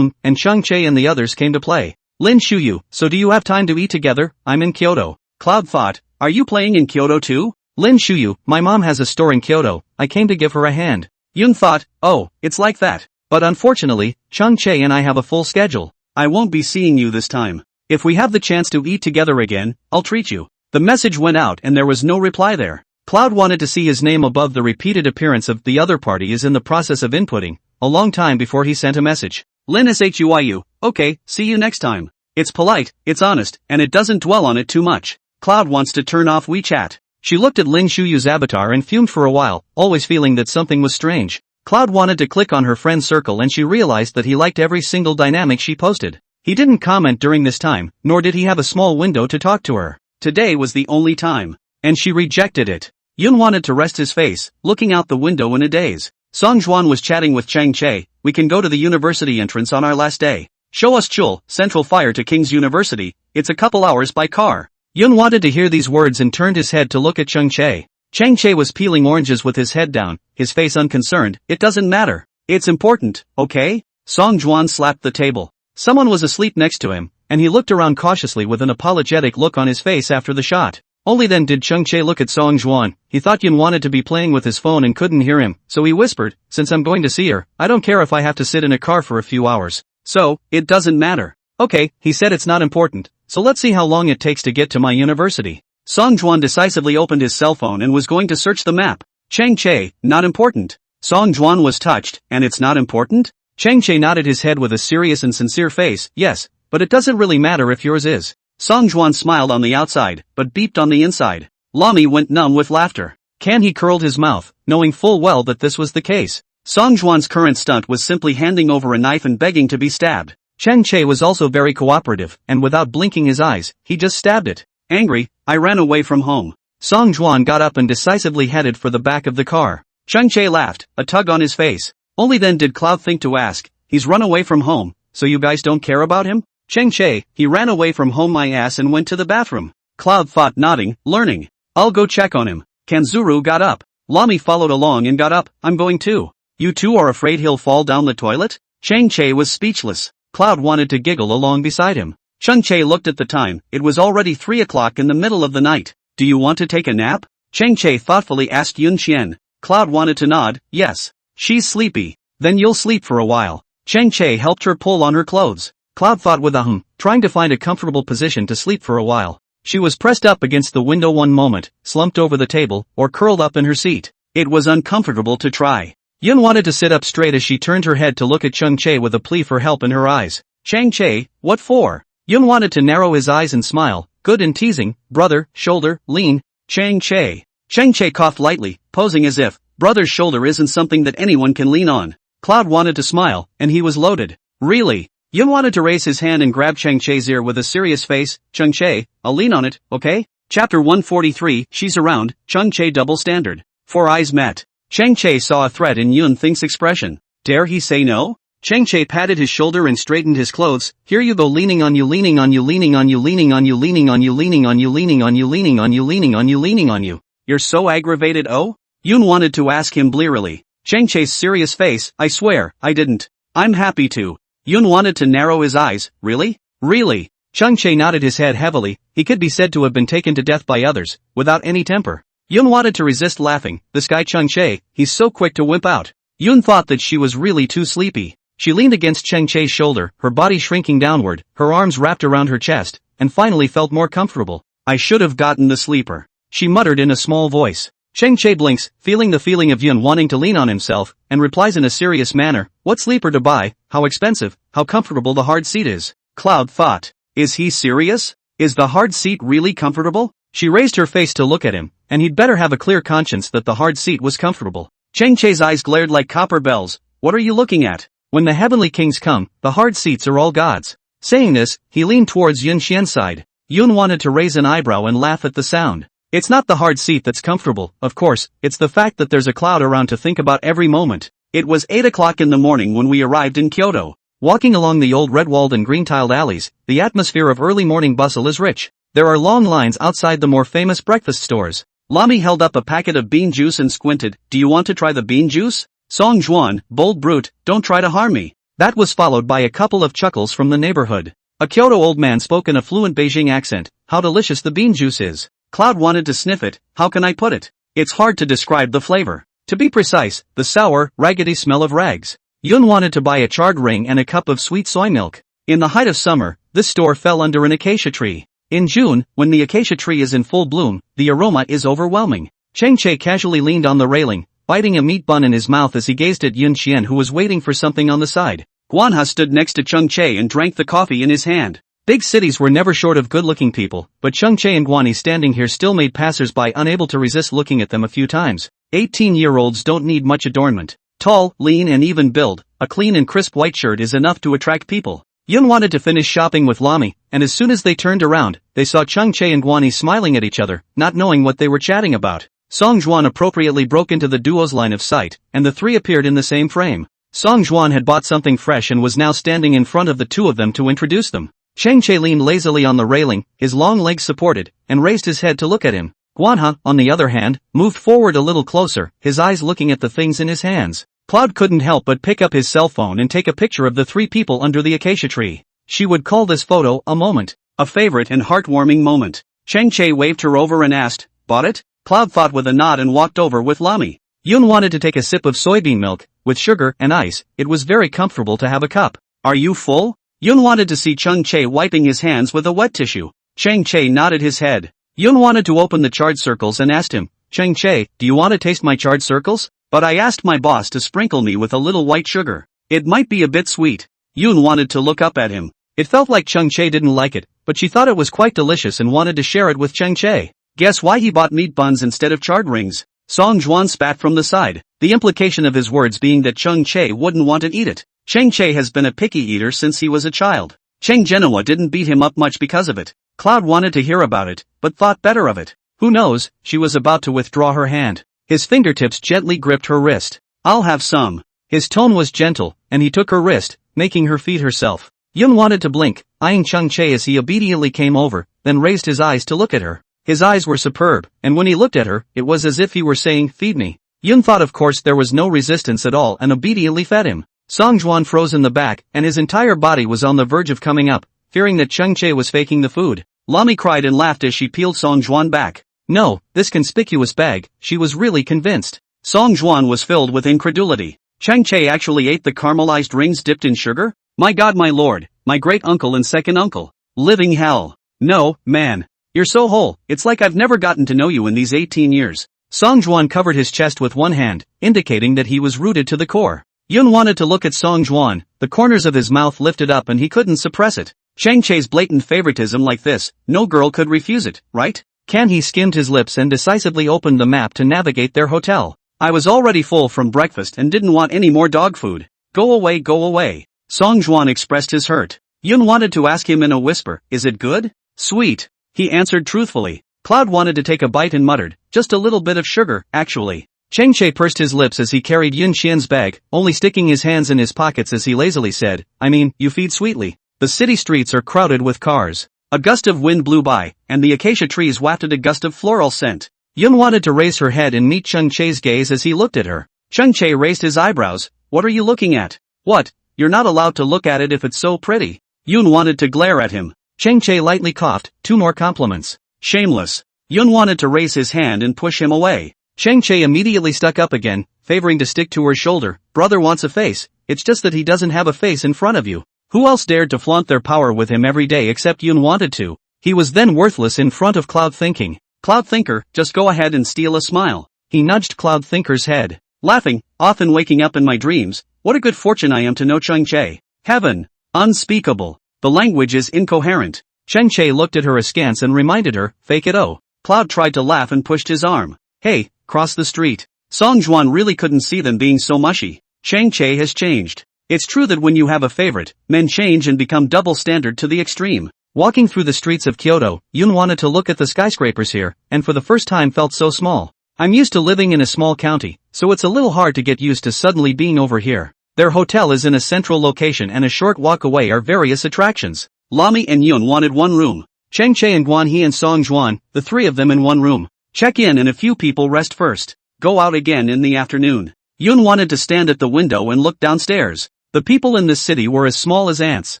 and Cheng Che and the others came to play. Lin Shuyu, so do you have time to eat together? I'm in Kyoto. Cloud thought, are you playing in Kyoto too? Lin Shuyu, my mom has a store in Kyoto, I came to give her a hand. Yun thought, oh, it's like that. But unfortunately, Cheng Che and I have a full schedule. I won't be seeing you this time. If we have the chance to eat together again, I'll treat you. The message went out and there was no reply there. Cloud wanted to see his name above the repeated appearance of the other party is in the process of inputting, a long time before he sent a message. Lin Shuyu, okay, see you next time. It's polite, it's honest, and it doesn't dwell on it too much. Cloud wants to turn off WeChat. She looked at Lin Shuyu's avatar and fumed for a while, always feeling that something was strange. Cloud wanted to click on her friend's circle and she realized that he liked every single dynamic she posted. He didn't comment during this time, nor did he have a small window to talk to her. Today was the only time. And she rejected it. Yun wanted to rest his face, looking out the window in a daze. Songjuan was chatting with Cheng Che, we can go to the university entrance on our last day. Show us Chul, Central Fire to King's University, it's a couple hours by car. Yun wanted to hear these words and turned his head to look at Cheng Che. Cheng Che was peeling oranges with his head down, his face unconcerned, it doesn't matter. It's important, okay? Songjuan slapped the table. Someone was asleep next to him, and he looked around cautiously with an apologetic look on his face after the shot. Only then did Chung Chae look at Song Juan. He thought Yun wanted to be playing with his phone and couldn't hear him, so he whispered, "Since I'm going to see her, I don't care if I have to sit in a car for a few hours. So, it doesn't matter." "Okay," he said, "it's not important, so let's see how long it takes to get to my university." Song Juan decisively opened his cell phone and was going to search the map. "Chang Chae, not important." Song Juan was touched, "And it's not important?" Chang Chae nodded his head with a serious and sincere face, "Yes, but it doesn't really matter if yours is." Song Juan smiled on the outside, but beeped on the inside. Lami went numb with laughter. He curled his mouth, knowing full well that this was the case. Song Juan's current stunt was simply handing over a knife and begging to be stabbed. Chang Chae was also very cooperative, and without blinking his eyes, he just stabbed it. Angry, "I ran away from home." Song Juan got up and decisively headed for the back of the car. Chang Chae laughed, a tug on his face. Only then did Cloud think to ask, "He's run away from home, so you guys don't care about him?" "Chang Chae, he ran away from home my ass and went to the bathroom." Cloud thought, nodding, learning. "I'll go check on him." Kanzuru got up. Lami followed along and got up. "I'm going too." "You two are afraid he'll fall down the toilet?" Chang Chae was speechless. Cloud wanted to giggle along beside him. Chang Chae looked at the time. It was already 3 o'clock in the middle of the night. "Do you want to take a nap?" Chang Chae thoughtfully asked Yun Qian. Cloud wanted to nod, yes. "She's sleepy. Then you'll sleep for a while." Chang Chae helped her pull on her clothes. Cloud thought with a trying to find a comfortable position to sleep for a while. She was pressed up against the window one moment, slumped over the table, or curled up in her seat. It was uncomfortable to try. Yun wanted to sit up straight as she turned her head to look at Chang Chae with a plea for help in her eyes. "Chang Chae, what for?" Yun wanted to narrow his eyes and smile, good and teasing, "Brother, shoulder, lean." Chang Chae. Chang Chae coughed lightly, posing as if, brother's shoulder isn't something that anyone can lean on. Cloud wanted to smile, and he was loaded. "Really?" Yun wanted to raise his hand and grab Chang Chae's ear with a serious face. "Chang Chae, I'll lean on it, okay?" Chapter 143, She's Around, Chang Chae double standard. 4 eyes met. Chang Chae saw a threat in Yun Thing's expression. Dare he say no? Chang Chae patted his shoulder and straightened his clothes. "Here you go, leaning on you, leaning on you, leaning on you, leaning on you, leaning on you, leaning on you, leaning on you, leaning on you, leaning on you, leaning on you. You're so aggravated, oh?" Yun wanted to ask him blearily. Chang Chae's serious face, "I swear, I didn't. I'm happy to." Yun wanted to narrow his eyes. "Really? Really?" Chang Chae nodded his head heavily. He could be said to have been taken to death by others, without any temper. Yun wanted to resist laughing. This guy Chang Chae, he's so quick to wimp out. Yun thought that she was really too sleepy. She leaned against Chang Chae's shoulder, her body shrinking downward, her arms wrapped around her chest, and finally felt more comfortable. "I should have gotten the sleeper," she muttered in a small voice. Chang Chae blinks, feeling the feeling of Yun wanting to lean on himself, and replies in a serious manner, "What sleeper to buy? How expensive? How comfortable the hard seat is." Cloud thought, is he serious? Is the hard seat really comfortable? She raised her face to look at him, and he'd better have a clear conscience that the hard seat was comfortable. Chang Chae's eyes glared like copper bells. "What are you looking at? When the heavenly kings come, the hard seats are all gods." Saying this, he leaned towards Yun Qian's side. Yun wanted to raise an eyebrow and laugh at the sound. "It's not the hard seat that's comfortable, of course, it's the fact that there's a cloud around to think about every moment." It was 8 o'clock in the morning when we arrived in Kyoto. Walking along the old red-walled and green-tiled alleys, the atmosphere of early morning bustle is rich. There are long lines outside the more famous breakfast stores. Lami held up a packet of bean juice and squinted. "Do you want to try the bean juice?" Song Juan, "Bold brute, don't try to harm me." That was followed by a couple of chuckles from the neighborhood. A Kyoto old man spoke in a fluent Beijing accent. "How delicious the bean juice is." Cloud wanted to sniff it. "How can I put it? It's hard to describe the flavor. To be precise, the sour, raggedy smell of rags." Yun wanted to buy a charred ring and a cup of sweet soy milk. In the height of summer, this store fell under an acacia tree. In June, when the acacia tree is in full bloom, the aroma is overwhelming. Chang Chae casually leaned on the railing, biting a meat bun in his mouth as he gazed at Yun Qian, who was waiting for something on the side. Guanha stood next to Chang Chae and drank the coffee in his hand. Big cities were never short of good-looking people, but Chang Chae and Guani standing here still made passers-by unable to resist looking at them a few times. 18-year-olds don't need much adornment. Tall, lean and even build, a clean and crisp white shirt is enough to attract people. Yun wanted to finish shopping with Lami, and as soon as they turned around, they saw Chang Chae and Guani smiling at each other, not knowing what they were chatting about. Song Juan appropriately broke into the duo's line of sight, and the three appeared in the same frame. Song Juan had bought something fresh and was now standing in front of the two of them to introduce them. Chang Chae leaned lazily on the railing, his long legs supported, and raised his head to look at him. Guanha, on the other hand, moved forward a little closer, his eyes looking at the things in his hands. Cloud couldn't help but pick up his cell phone and take a picture of the three people under the acacia tree. She would call this photo a moment, a favorite and heartwarming moment. Chang Che waved her over and asked, "Bought it?" Cloud thought with a nod and walked over with Lami. Yun wanted to take a sip of soybean milk, with sugar and ice. It was very comfortable to have a cup. "Are you full?" Yun wanted to see Chang Che wiping his hands with a wet tissue. Chang Che nodded his head. Yun wanted to open the charred circles and asked him, "Chang Che, do you want to taste my charred circles? But I asked my boss to sprinkle me with a little white sugar. It might be a bit sweet." Yun wanted to look up at him. It felt like Chang Che didn't like it, but she thought it was quite delicious and wanted to share it with Chang Che. Guess why he bought meat buns instead of charred rings? Song Juan spat from the side, the implication of his words being that Chang Che wouldn't want to eat it. Chang Che has been a picky eater since he was a child. Chang Genoa didn't beat him up much because of it. Cloud wanted to hear about it, but thought better of it. Who knows, she was about to withdraw her hand. His fingertips gently gripped her wrist. "I'll have some." His tone was gentle, and he took her wrist, making her feed herself. Yun wanted to blink, eyeing Chang Che as he obediently came over, then raised his eyes to look at her. His eyes were superb, and when he looked at her, it was as if he were saying, "Feed me." Yun thought of course there was no resistance at all and obediently fed him. Song Juan froze in the back, and his entire body was on the verge of coming up, fearing that Chang Che was faking the food. Lami cried and laughed as she peeled Song Juan back. No, this conspicuous bag, she was really convinced. Song Juan was filled with incredulity. Chang Che actually ate the caramelized rings dipped in sugar? My God, my lord, my great uncle and second uncle. Living hell. No, man. You're so whole, it's like I've never gotten to know you in these 18 years. Song Juan covered his chest with one hand, indicating that he was rooted to the core. Yun wanted to look at Song Juan, the corners of his mouth lifted up and he couldn't suppress it. Chang Che's blatant favoritism like this, no girl could refuse it, right? He skimmed his lips and decisively opened the map to navigate their hotel. I was already full from breakfast and didn't want any more dog food. Go away, go away. Song Juan expressed his hurt. Yun wanted to ask him in a whisper, is it good? Sweet. He answered truthfully. Cloud wanted to take a bite and muttered, just a little bit of sugar, actually. Chang Che pursed his lips as he carried Yun Xian's bag, only sticking his hands in his pockets as he lazily said, I mean, you feed sweetly. The city streets are crowded with cars. A gust of wind blew by, and the acacia trees wafted a gust of floral scent. Yun wanted to raise her head and meet Chang Che's gaze as he looked at her. Chang Che raised his eyebrows. What are you looking at? What? You're not allowed to look at it if it's so pretty. Yun wanted to glare at him. Chang Che lightly coughed, 2 more compliments. Shameless. Yun wanted to raise his hand and push him away. Chang Che immediately stuck up again, favoring to stick to her shoulder. Brother wants a face, it's just that he doesn't have a face in front of you. Who else dared to flaunt their power with him every day except Yun wanted to? He was then worthless in front of Cloud Thinking. Cloud Thinker, just go ahead and steal a smile. He nudged Cloud Thinker's head. Laughing, often waking up in my dreams, what a good fortune I am to know Chang Che. Heaven. Unspeakable. The language is incoherent. Chang Che looked at her askance and reminded her, fake it oh. Cloud tried to laugh and pushed his arm. Hey, cross the street. Song Juan really couldn't see them being so mushy. Chang Che has changed. It's true that when you have a favorite, men change and become double standard to the extreme. Walking through the streets of Kyoto, Yun wanted to look at the skyscrapers here, and for the first time felt so small. I'm used to living in a small county, so it's a little hard to get used to suddenly being over here. Their hotel is in a central location and a short walk away are various attractions. Lami and Yun wanted one room. Chang Che and Guan He and Song Juan, the 3 of them in one room. Check in and a few people rest first. Go out again in the afternoon. Yun wanted to stand at the window and look downstairs. The people in this city were as small as ants.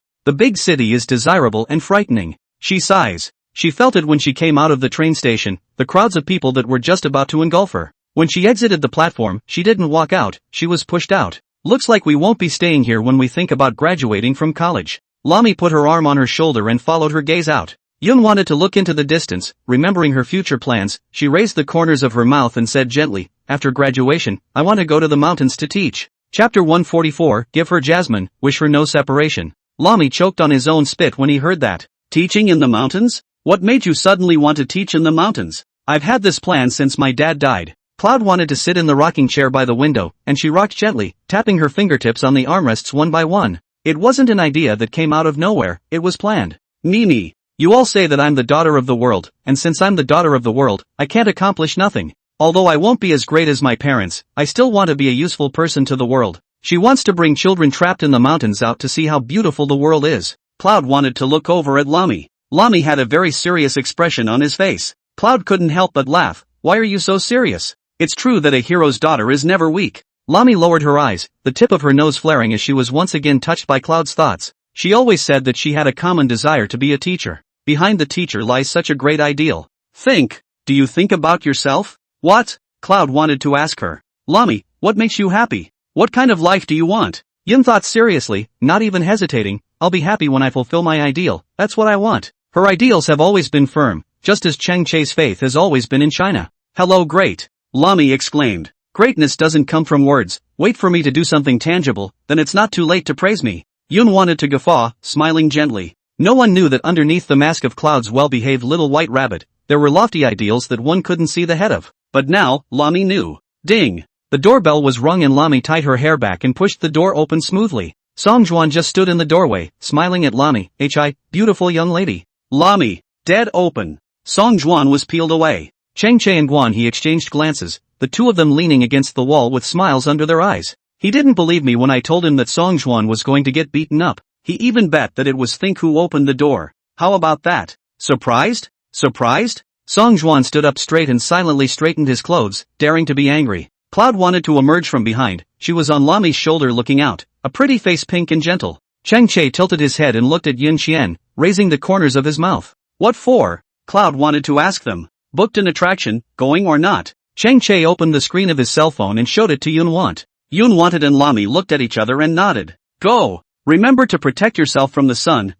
The big city is desirable and frightening. She sighs. She felt it when she came out of the train station, the crowds of people that were just about to engulf her. When she exited the platform, she didn't walk out, she was pushed out. Looks like we won't be staying here when we think about graduating from college. Lami put her arm on her shoulder and followed her gaze out. Yun wanted to look into the distance, remembering her future plans. She raised the corners of her mouth and said gently, after graduation, I want to go to the mountains to teach. Chapter 144, Give her Jasmine, wish her no separation. Lami choked on his own spit when he heard that. Teaching in the mountains? What made you suddenly want to teach in the mountains? I've had this plan since my dad died. Cloud wanted to sit in the rocking chair by the window, and she rocked gently, tapping her fingertips on the armrests one by one. It wasn't an idea that came out of nowhere, it was planned. Mimi. You all say that I'm the daughter of the world, and since I'm the daughter of the world, I can't accomplish nothing. Although I won't be as great as my parents, I still want to be a useful person to the world. She wants to bring children trapped in the mountains out to see how beautiful the world is. Cloud wanted to look over at Lami. Lami had a very serious expression on his face. Cloud couldn't help but laugh. Why are you so serious? It's true that a hero's daughter is never weak. Lami lowered her eyes, the tip of her nose flaring as she was once again touched by Cloud's thoughts. She always said that she had a common desire to be a teacher. Behind the teacher lies such a great ideal. Do you think about yourself? What? Cloud wanted to ask her. Lami, what makes you happy? What kind of life do you want? Yun thought seriously, not even hesitating. I'll be happy when I fulfill my ideal, that's what I want. Her ideals have always been firm, just as Chang Chei's faith has always been in China. Hello great! Lami exclaimed. Greatness doesn't come from words, wait for me to do something tangible, then it's not too late to praise me. Yun wanted to guffaw, smiling gently. No one knew that underneath the mask of Cloud's well-behaved little white rabbit, there were lofty ideals that one couldn't see the head of. But now, Lami knew. Ding! The doorbell was rung and Lami tied her hair back and pushed the door open smoothly. Songjuan just stood in the doorway, smiling at Lami. Beautiful young lady. Lami, dead open. Songjuan was peeled away. Chang Chei and Guan He exchanged glances, the two of them leaning against the wall with smiles under their eyes. He didn't believe me when I told him that Songjuan was going to get beaten up. He even bet that it was Think who opened the door. How about that? Surprised? Surprised? Songjuan stood up straight and silently straightened his clothes, daring to be angry. Cloud wanted to emerge from behind. She was on Lami's shoulder looking out, a pretty face pink and gentle. Chang Chei tilted his head and looked at Yun Qian, raising the corners of his mouth. What for? Cloud wanted to ask them. Booked an attraction, going or not? Chang Chei opened the screen of his cell phone and showed it to Yun Want. Yun Wanted and Lami looked at each other and nodded. Go! Remember to protect yourself from the sun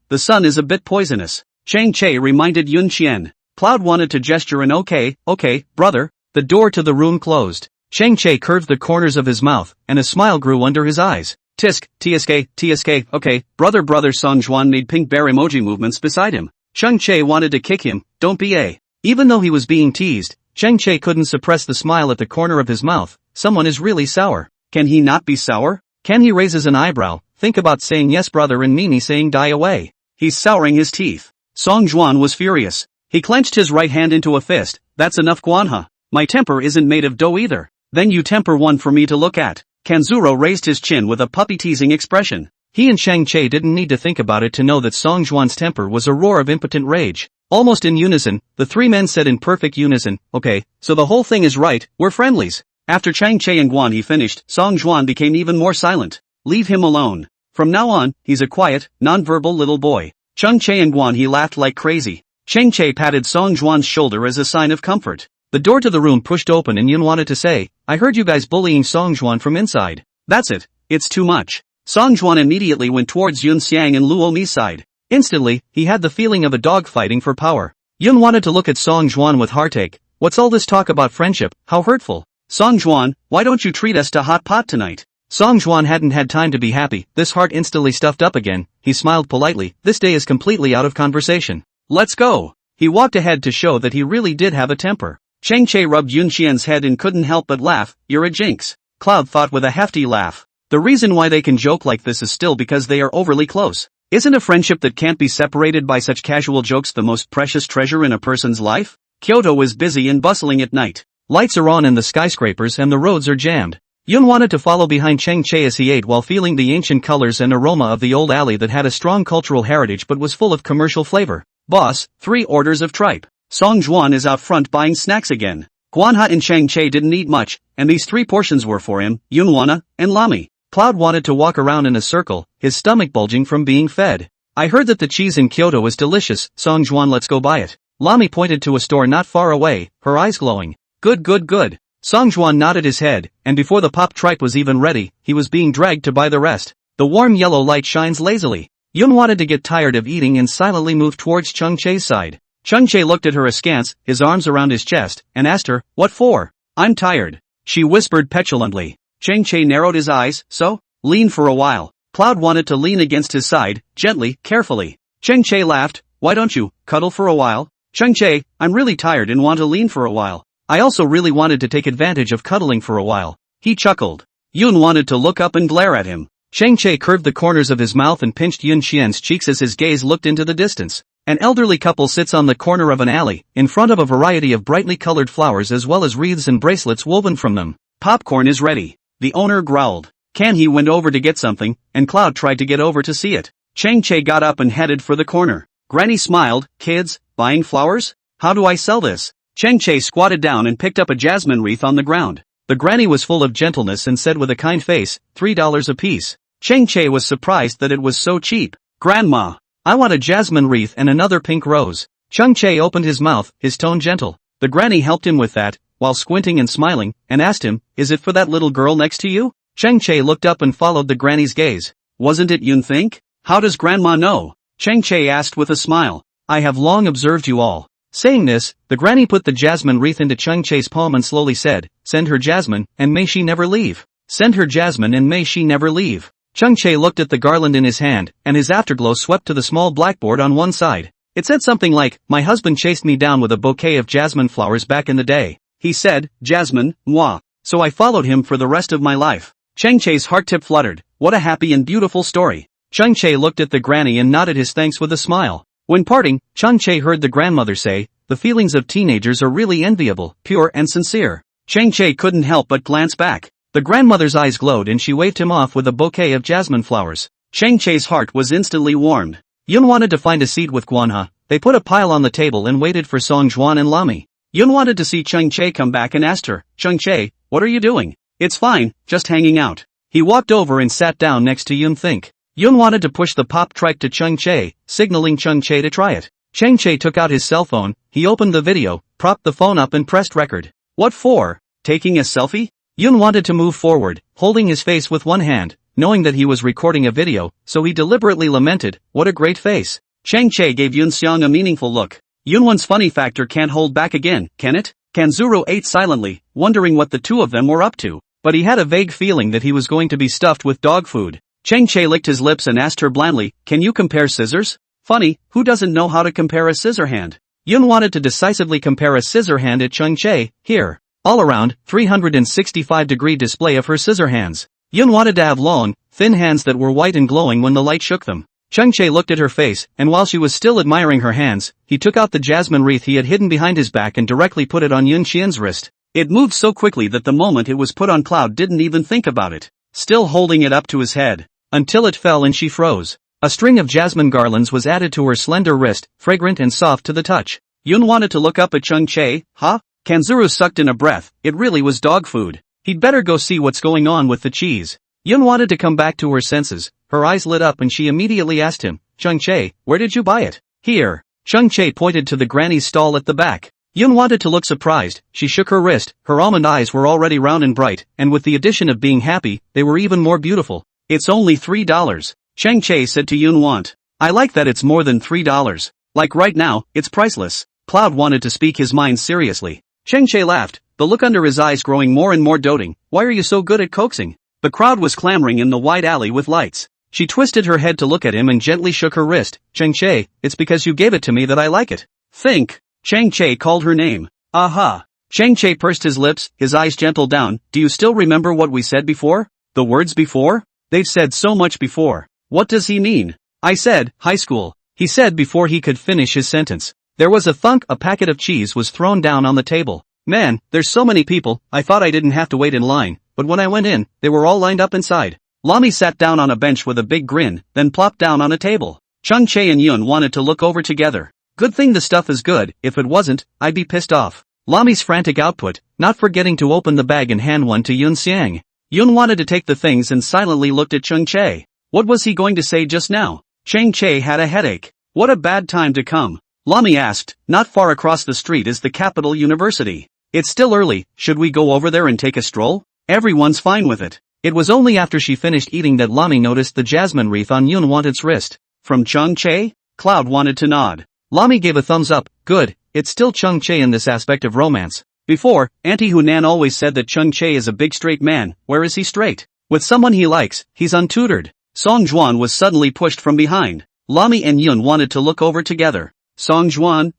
is a bit poisonous. Chang Chei reminded Yun Qian. Cloud wanted to gesture an okay, brother. The door to the room closed. Chang Chei curved the corners of his mouth, and a smile grew under his eyes. TSK, okay, brother Songjuan made pink bear emoji movements beside him. Chang Chei wanted to kick him, don't be a. Even though he was being teased, Chang Chei couldn't suppress the smile at the corner of his mouth. Someone is really sour. Can he not be sour? Can he raises an eyebrow, think about saying yes brother and Mimi saying die away. He's souring his teeth. Songjuan was furious. He clenched his right hand into a fist. That's enough Guanha. My temper isn't made of dough either. Then you temper one for me to look at. Kanzuro raised his chin with a puppy-teasing expression. He and Chang Chei didn't need to think about it to know that Songjuan's temper was a roar of impotent rage. Almost in unison, the three men said in perfect unison, okay, so the whole thing is right, we're friendlies. After Chang Chei and Guan He finished, Songjuan became even more silent. Leave him alone. From now on, he's a quiet, non-verbal little boy. Chang Chei and Guan He laughed like crazy. Chang Chei patted Songjuan's shoulder as a sign of comfort. The door to the room pushed open and Yun wanted to say, I heard you guys bullying Songjuan from inside. That's it. It's too much. Songjuan immediately went towards Yun Xiang and Luo Mi's side. Instantly, he had the feeling of a dog fighting for power. Yun wanted to look at Songjuan with heartache. What's all this talk about friendship, how hurtful. Songjuan, why don't you treat us to hot pot tonight? Songjuan hadn't had time to be happy, this heart instantly stuffed up again. He smiled politely, this day is completely out of conversation. Let's go. He walked ahead to show that he really did have a temper. Chang Chei rubbed Yun Qian's head and couldn't help but laugh. You're a jinx. Cloud thought with a hefty laugh. The reason why they can joke like this is still because they are overly close. Isn't a friendship that can't be separated by such casual jokes the most precious treasure in a person's life? Kyoto is busy and bustling at night. Lights are on in the skyscrapers and the roads are jammed. Yun wanted to follow behind Chang Chei as he ate while feeling the ancient colors and aroma of the old alley that had a strong cultural heritage but was full of commercial flavor. Boss, 3 orders of tripe. Songjuan is out front buying snacks again. Guanha and Chang Chei didn't eat much, and these 3 portions were for him, Yunwana, and Lami. Cloud wanted to walk around in a circle, his stomach bulging from being fed. I heard that the cheese in Kyoto is delicious, Songjuan let's go buy it. Lami pointed to a store not far away, her eyes glowing. Good. Songjuan nodded his head, and before the pop tripe was even ready, he was being dragged to buy the rest. The warm yellow light shines lazily. Yun wanted to get tired of eating and silently moved towards Chang Chei's side. Chang Chei looked at her askance, his arms around his chest, and asked her, what for? I'm tired. She whispered petulantly. Chang Chei narrowed his eyes, so? Lean for a while. Cloud wanted to lean against his side, gently, carefully. Chang Chei laughed, why don't you, cuddle for a while? Chang Chei, I'm really tired and want to lean for a while. I also really wanted to take advantage of cuddling for a while. He chuckled. Yun wanted to look up and glare at him. Chang Chei curved the corners of his mouth and pinched Yun Qian's cheeks as his gaze looked into the distance. An elderly couple sits on the corner of an alley, in front of a variety of brightly colored flowers as well as wreaths and bracelets woven from them. Popcorn is ready. The owner growled. He went over to get something, and Cloud tried to get over to see it. Chang Chei got up and headed for the corner. Granny smiled, kids, buying flowers? How do I sell this? Chang Chei squatted down and picked up a jasmine wreath on the ground. The granny was full of gentleness and said with a kind face, $3 apiece. Chang Chei was surprised that it was so cheap. Grandma, I want a jasmine wreath and another pink rose. Chung Che opened his mouth, his tone gentle. The granny helped him with that, while squinting and smiling, and asked him, is it for that little girl next to you? Chung Che looked up and followed the granny's gaze. Wasn't it Yun think? How does Grandma know? Chung Che asked with a smile. I have long observed you all. Saying this, the granny put the jasmine wreath into Chung Che's palm and slowly said, send her jasmine, and may she never leave. Send her jasmine and may she never leave. Chung Che looked at the garland in his hand, and his afterglow swept to the small blackboard on one side. It said something like, my husband chased me down with a bouquet of jasmine flowers back in the day. He said, jasmine, moi. So I followed him for the rest of my life. Chung Che's heart-tip fluttered. What a happy and beautiful story. Chung Che looked at the granny and nodded his thanks with a smile. When parting, Chung Che heard the grandmother say, the feelings of teenagers are really enviable, pure and sincere. Chung Che couldn't help but glance back. The grandmother's eyes glowed and she waved him off with a bouquet of jasmine flowers. Chung Che's heart was instantly warmed. Yun wanted to find a seat with Guanha. They put a pile on the table and waited for Song Juan and Lami. Yun wanted to see Chung Che come back and asked her, Chung Che, what are you doing? It's fine, just hanging out. He walked over and sat down next to Yun think. Yun wanted to push the pop trike to Chung Che, signaling Chung Che to try it. Chung Che took out his cell phone, he opened the video, propped the phone up and pressed record. What for? Taking a selfie? Yun wanted to move forward, holding his face with one hand, knowing that he was recording a video, so he deliberately lamented, what a great face. Chung Che gave Yun Xiang a meaningful look. Yunwan's funny factor can't hold back again, can it? Kanzuro ate silently, wondering what the two of them were up to, but he had a vague feeling that he was going to be stuffed with dog food. Chung Che licked his lips and asked her blandly, can you compare scissors? Funny, who doesn't know how to compare a scissor hand? Yun wanted to decisively compare a scissor hand at Chung Che, here. All around, 365-degree display of her scissor hands. Yun wanted to have long, thin hands that were white and glowing when the light shook them. Chung Che looked at her face, and while she was still admiring her hands, he took out the jasmine wreath he had hidden behind his back and directly put it on Yun Xian's wrist. It moved so quickly that the moment it was put on Cloud didn't even think about it, still holding it up to his head, until it fell and she froze. A string of jasmine garlands was added to her slender wrist, fragrant and soft to the touch. Yun wanted to look up at Chung Che, huh? Kanzuro sucked in a breath, it really was dog food. He'd better go see what's going on with the cheese. Yun wanted to come back to her senses, her eyes lit up and she immediately asked him, Chung Che, where did you buy it? Here. Chung Che pointed to the granny's stall at the back. Yun wanted to look surprised, she shook her wrist, her almond eyes were already round and bright, and with the addition of being happy, they were even more beautiful. It's only $3. Chung Che said to Yun Want. I like that it's more than $3. Like right now, it's priceless. Cloud wanted to speak his mind seriously. Chung Che laughed, the look under his eyes growing more and more doting. Why are you so good at coaxing? The crowd was clamoring in the wide alley with lights. She twisted her head to look at him and gently shook her wrist. Chung Che, it's because you gave it to me that I like it. Think. Chung Che called her name. Aha. Chung Che pursed his lips, his eyes gentle down. Do you still remember what we said before? The words before? They've said so much before. What does he mean? I said, high school. He said before he could finish his sentence. There was a thunk, a packet of cheese was thrown down on the table. Man, there's so many people, I thought I didn't have to wait in line, but when I went in, they were all lined up inside. Lami sat down on a bench with a big grin, then plopped down on a table. Chung Che and Yun wanted to look over together. Good thing the stuff is good, if it wasn't, I'd be pissed off. Lami's frantic output, not forgetting to open the bag and hand one to Yun Xiang. Yun wanted to take the things and silently looked at Chung Che. What was he going to say just now? Chung Che had a headache. What a bad time to come. Lami asked, not far across the street is the Capital University. It's still early, should we go over there and take a stroll? Everyone's fine with it. It was only after she finished eating that Lami noticed the jasmine wreath on Yun Wanted's wrist. From Chung Che? Cloud wanted to nod. Lami gave a thumbs up, good, it's still Chung Che in this aspect of romance. Before, Auntie Hunan always said that Chung Che is a big straight man, where is he straight? With someone he likes, he's untutored. Song Juan was suddenly pushed from behind. Lami and Yun wanted to look over together. Song Juan,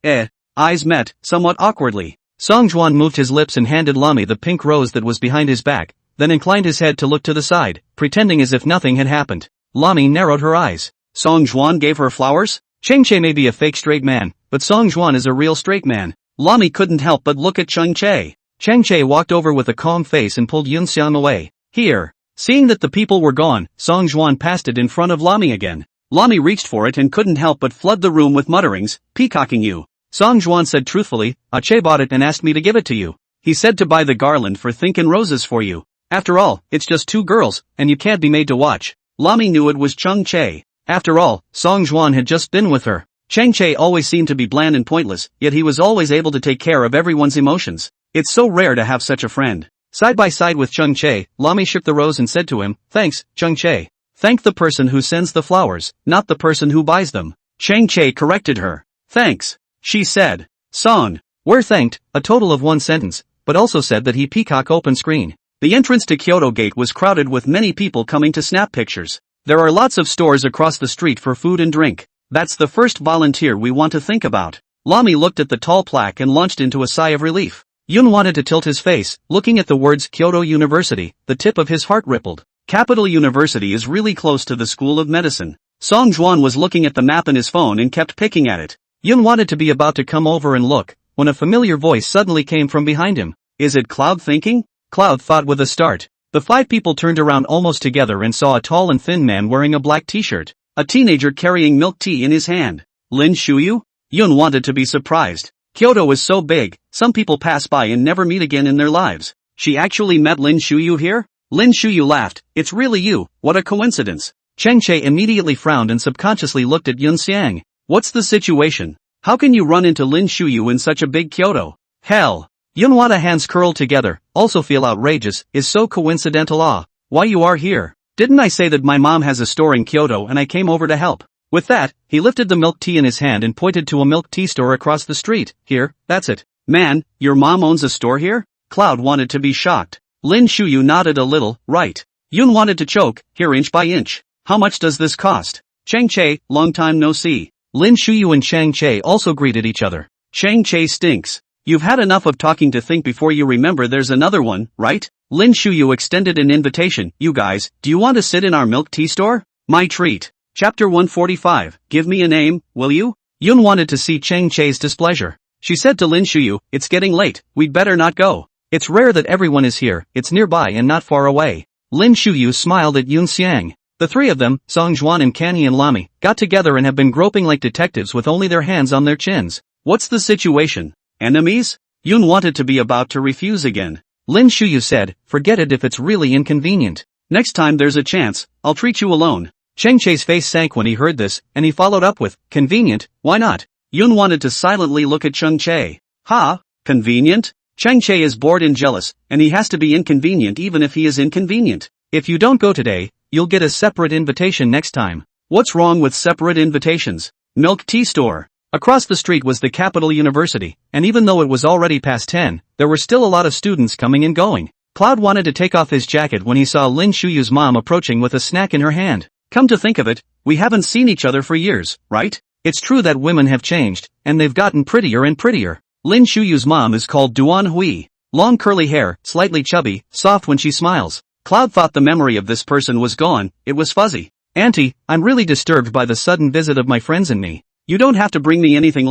eyes met, somewhat awkwardly. Song Juan moved his lips and handed Lami the pink rose that was behind his back, then inclined his head to look to the side, pretending as if nothing had happened. Lami narrowed her eyes. Song Juan gave her flowers? Chung Che may be a fake straight man, but Song Juan is a real straight man. Lami couldn't help but look at Chung Che. Chung Che walked over with a calm face and pulled Yun Xiang away. Here. Seeing that the people were gone, Song Juan passed it in front of Lami again. Lami reached for it and couldn't help but flood the room with mutterings, peacocking you. Song Juan said truthfully, Che bought it and asked me to give it to you. He said to buy the garland for thinkin' roses for you. After all, it's just two girls, and you can't be made to watch. Lami knew it was Chung Che. After all, Song Juan had just been with her. Chang Che always seemed to be bland and pointless, yet he was always able to take care of everyone's emotions. It's so rare to have such a friend. Side by side with Chung Che, Lami shook the rose and said to him, "Thanks, Chung Che. Thank the person who sends the flowers, not the person who buys them." Chang Che corrected her. "Thanks," she said. Song, we're thanked, a total of one sentence, but also said that he peacock open screen. The entrance to Kyoto Gate was crowded with many people coming to snap pictures. There are lots of stores across the street for food and drink. That's the first volunteer we want to think about. Lami looked at the tall plaque and launched into a sigh of relief. Yun wanted to tilt his face, looking at the words Kyoto University, the tip of his heart rippled. Capital University is really close to the School of Medicine. Song Juan was looking at the map in his phone and kept picking at it. Yun wanted to be about to come over and look, when a familiar voice suddenly came from behind him. Is it Cloud thinking? Cloud thought with a start. The five people turned around almost together and saw a tall and thin man wearing a black t-shirt, a teenager carrying milk tea in his hand. Lin Shuyu? Yun wanted to be surprised. Kyoto is so big, some people pass by and never meet again in their lives. She actually met Lin Shuyu here? Lin Shuyu laughed. It's really you, what a coincidence. Cheng Che immediately frowned and subconsciously looked at Yun Xiang. What's the situation? How can you run into Lin Shuyu in such a big Kyoto? Hell. Yun Wada hands curled together, also feel outrageous, is so coincidental. Why you are here? Didn't I say that my mom has a store in Kyoto and I came over to help? With that, he lifted the milk tea in his hand and pointed to a milk tea store across the street. Here, that's it. Man, your mom owns a store here? Cloud wanted to be shocked. Lin Shuyu nodded a little, right. Yun wanted to choke, here inch by inch. How much does this cost? Chang Che, long time no see. Lin Shuyu and Chang Che also greeted each other. Chang Che stinks. You've had enough of talking to think before you remember there's another one, right? Lin Shuyu extended an invitation. You guys, do you want to sit in our milk tea store? My treat. Chapter 145, give me a name, will you? Yun wanted to see Chang Che's displeasure. She said to Lin Shuyu, it's getting late, we'd better not go. It's rare that everyone is here, it's nearby and not far away. Lin Shuyu smiled at Yun Xiang. The three of them, Song Juan and Canny and Lami, got together and have been groping like detectives with only their hands on their chins. What's the situation? Enemies? Yun wanted to be about to refuse again. Lin Shuyu said, forget it if it's really inconvenient. Next time there's a chance, I'll treat you alone. Cheng Che's face sank when he heard this, and he followed up with, convenient, why not? Yun wanted to silently look at Cheng Che. Ha? Convenient? Cheng Che is bored and jealous, and he has to be inconvenient even if he is inconvenient. If you don't go today, you'll get a separate invitation next time. What's wrong with separate invitations? Milk tea store. Across the street was the Capital University, and even though it was already past 10, there were still a lot of students coming and going. Cloud wanted to take off his jacket when he saw Lin Shuyu's mom approaching with a snack in her hand. Come to think of it, we haven't seen each other for years, right? It's true that women have changed, and they've gotten prettier and prettier. Lin Shuyu's mom is called Duan Hui. Long curly hair, slightly chubby, soft when she smiles. Cloud thought the memory of this person was gone, it was fuzzy. Auntie, I'm really disturbed by the sudden visit of my friends and me. You don't have to bring me anything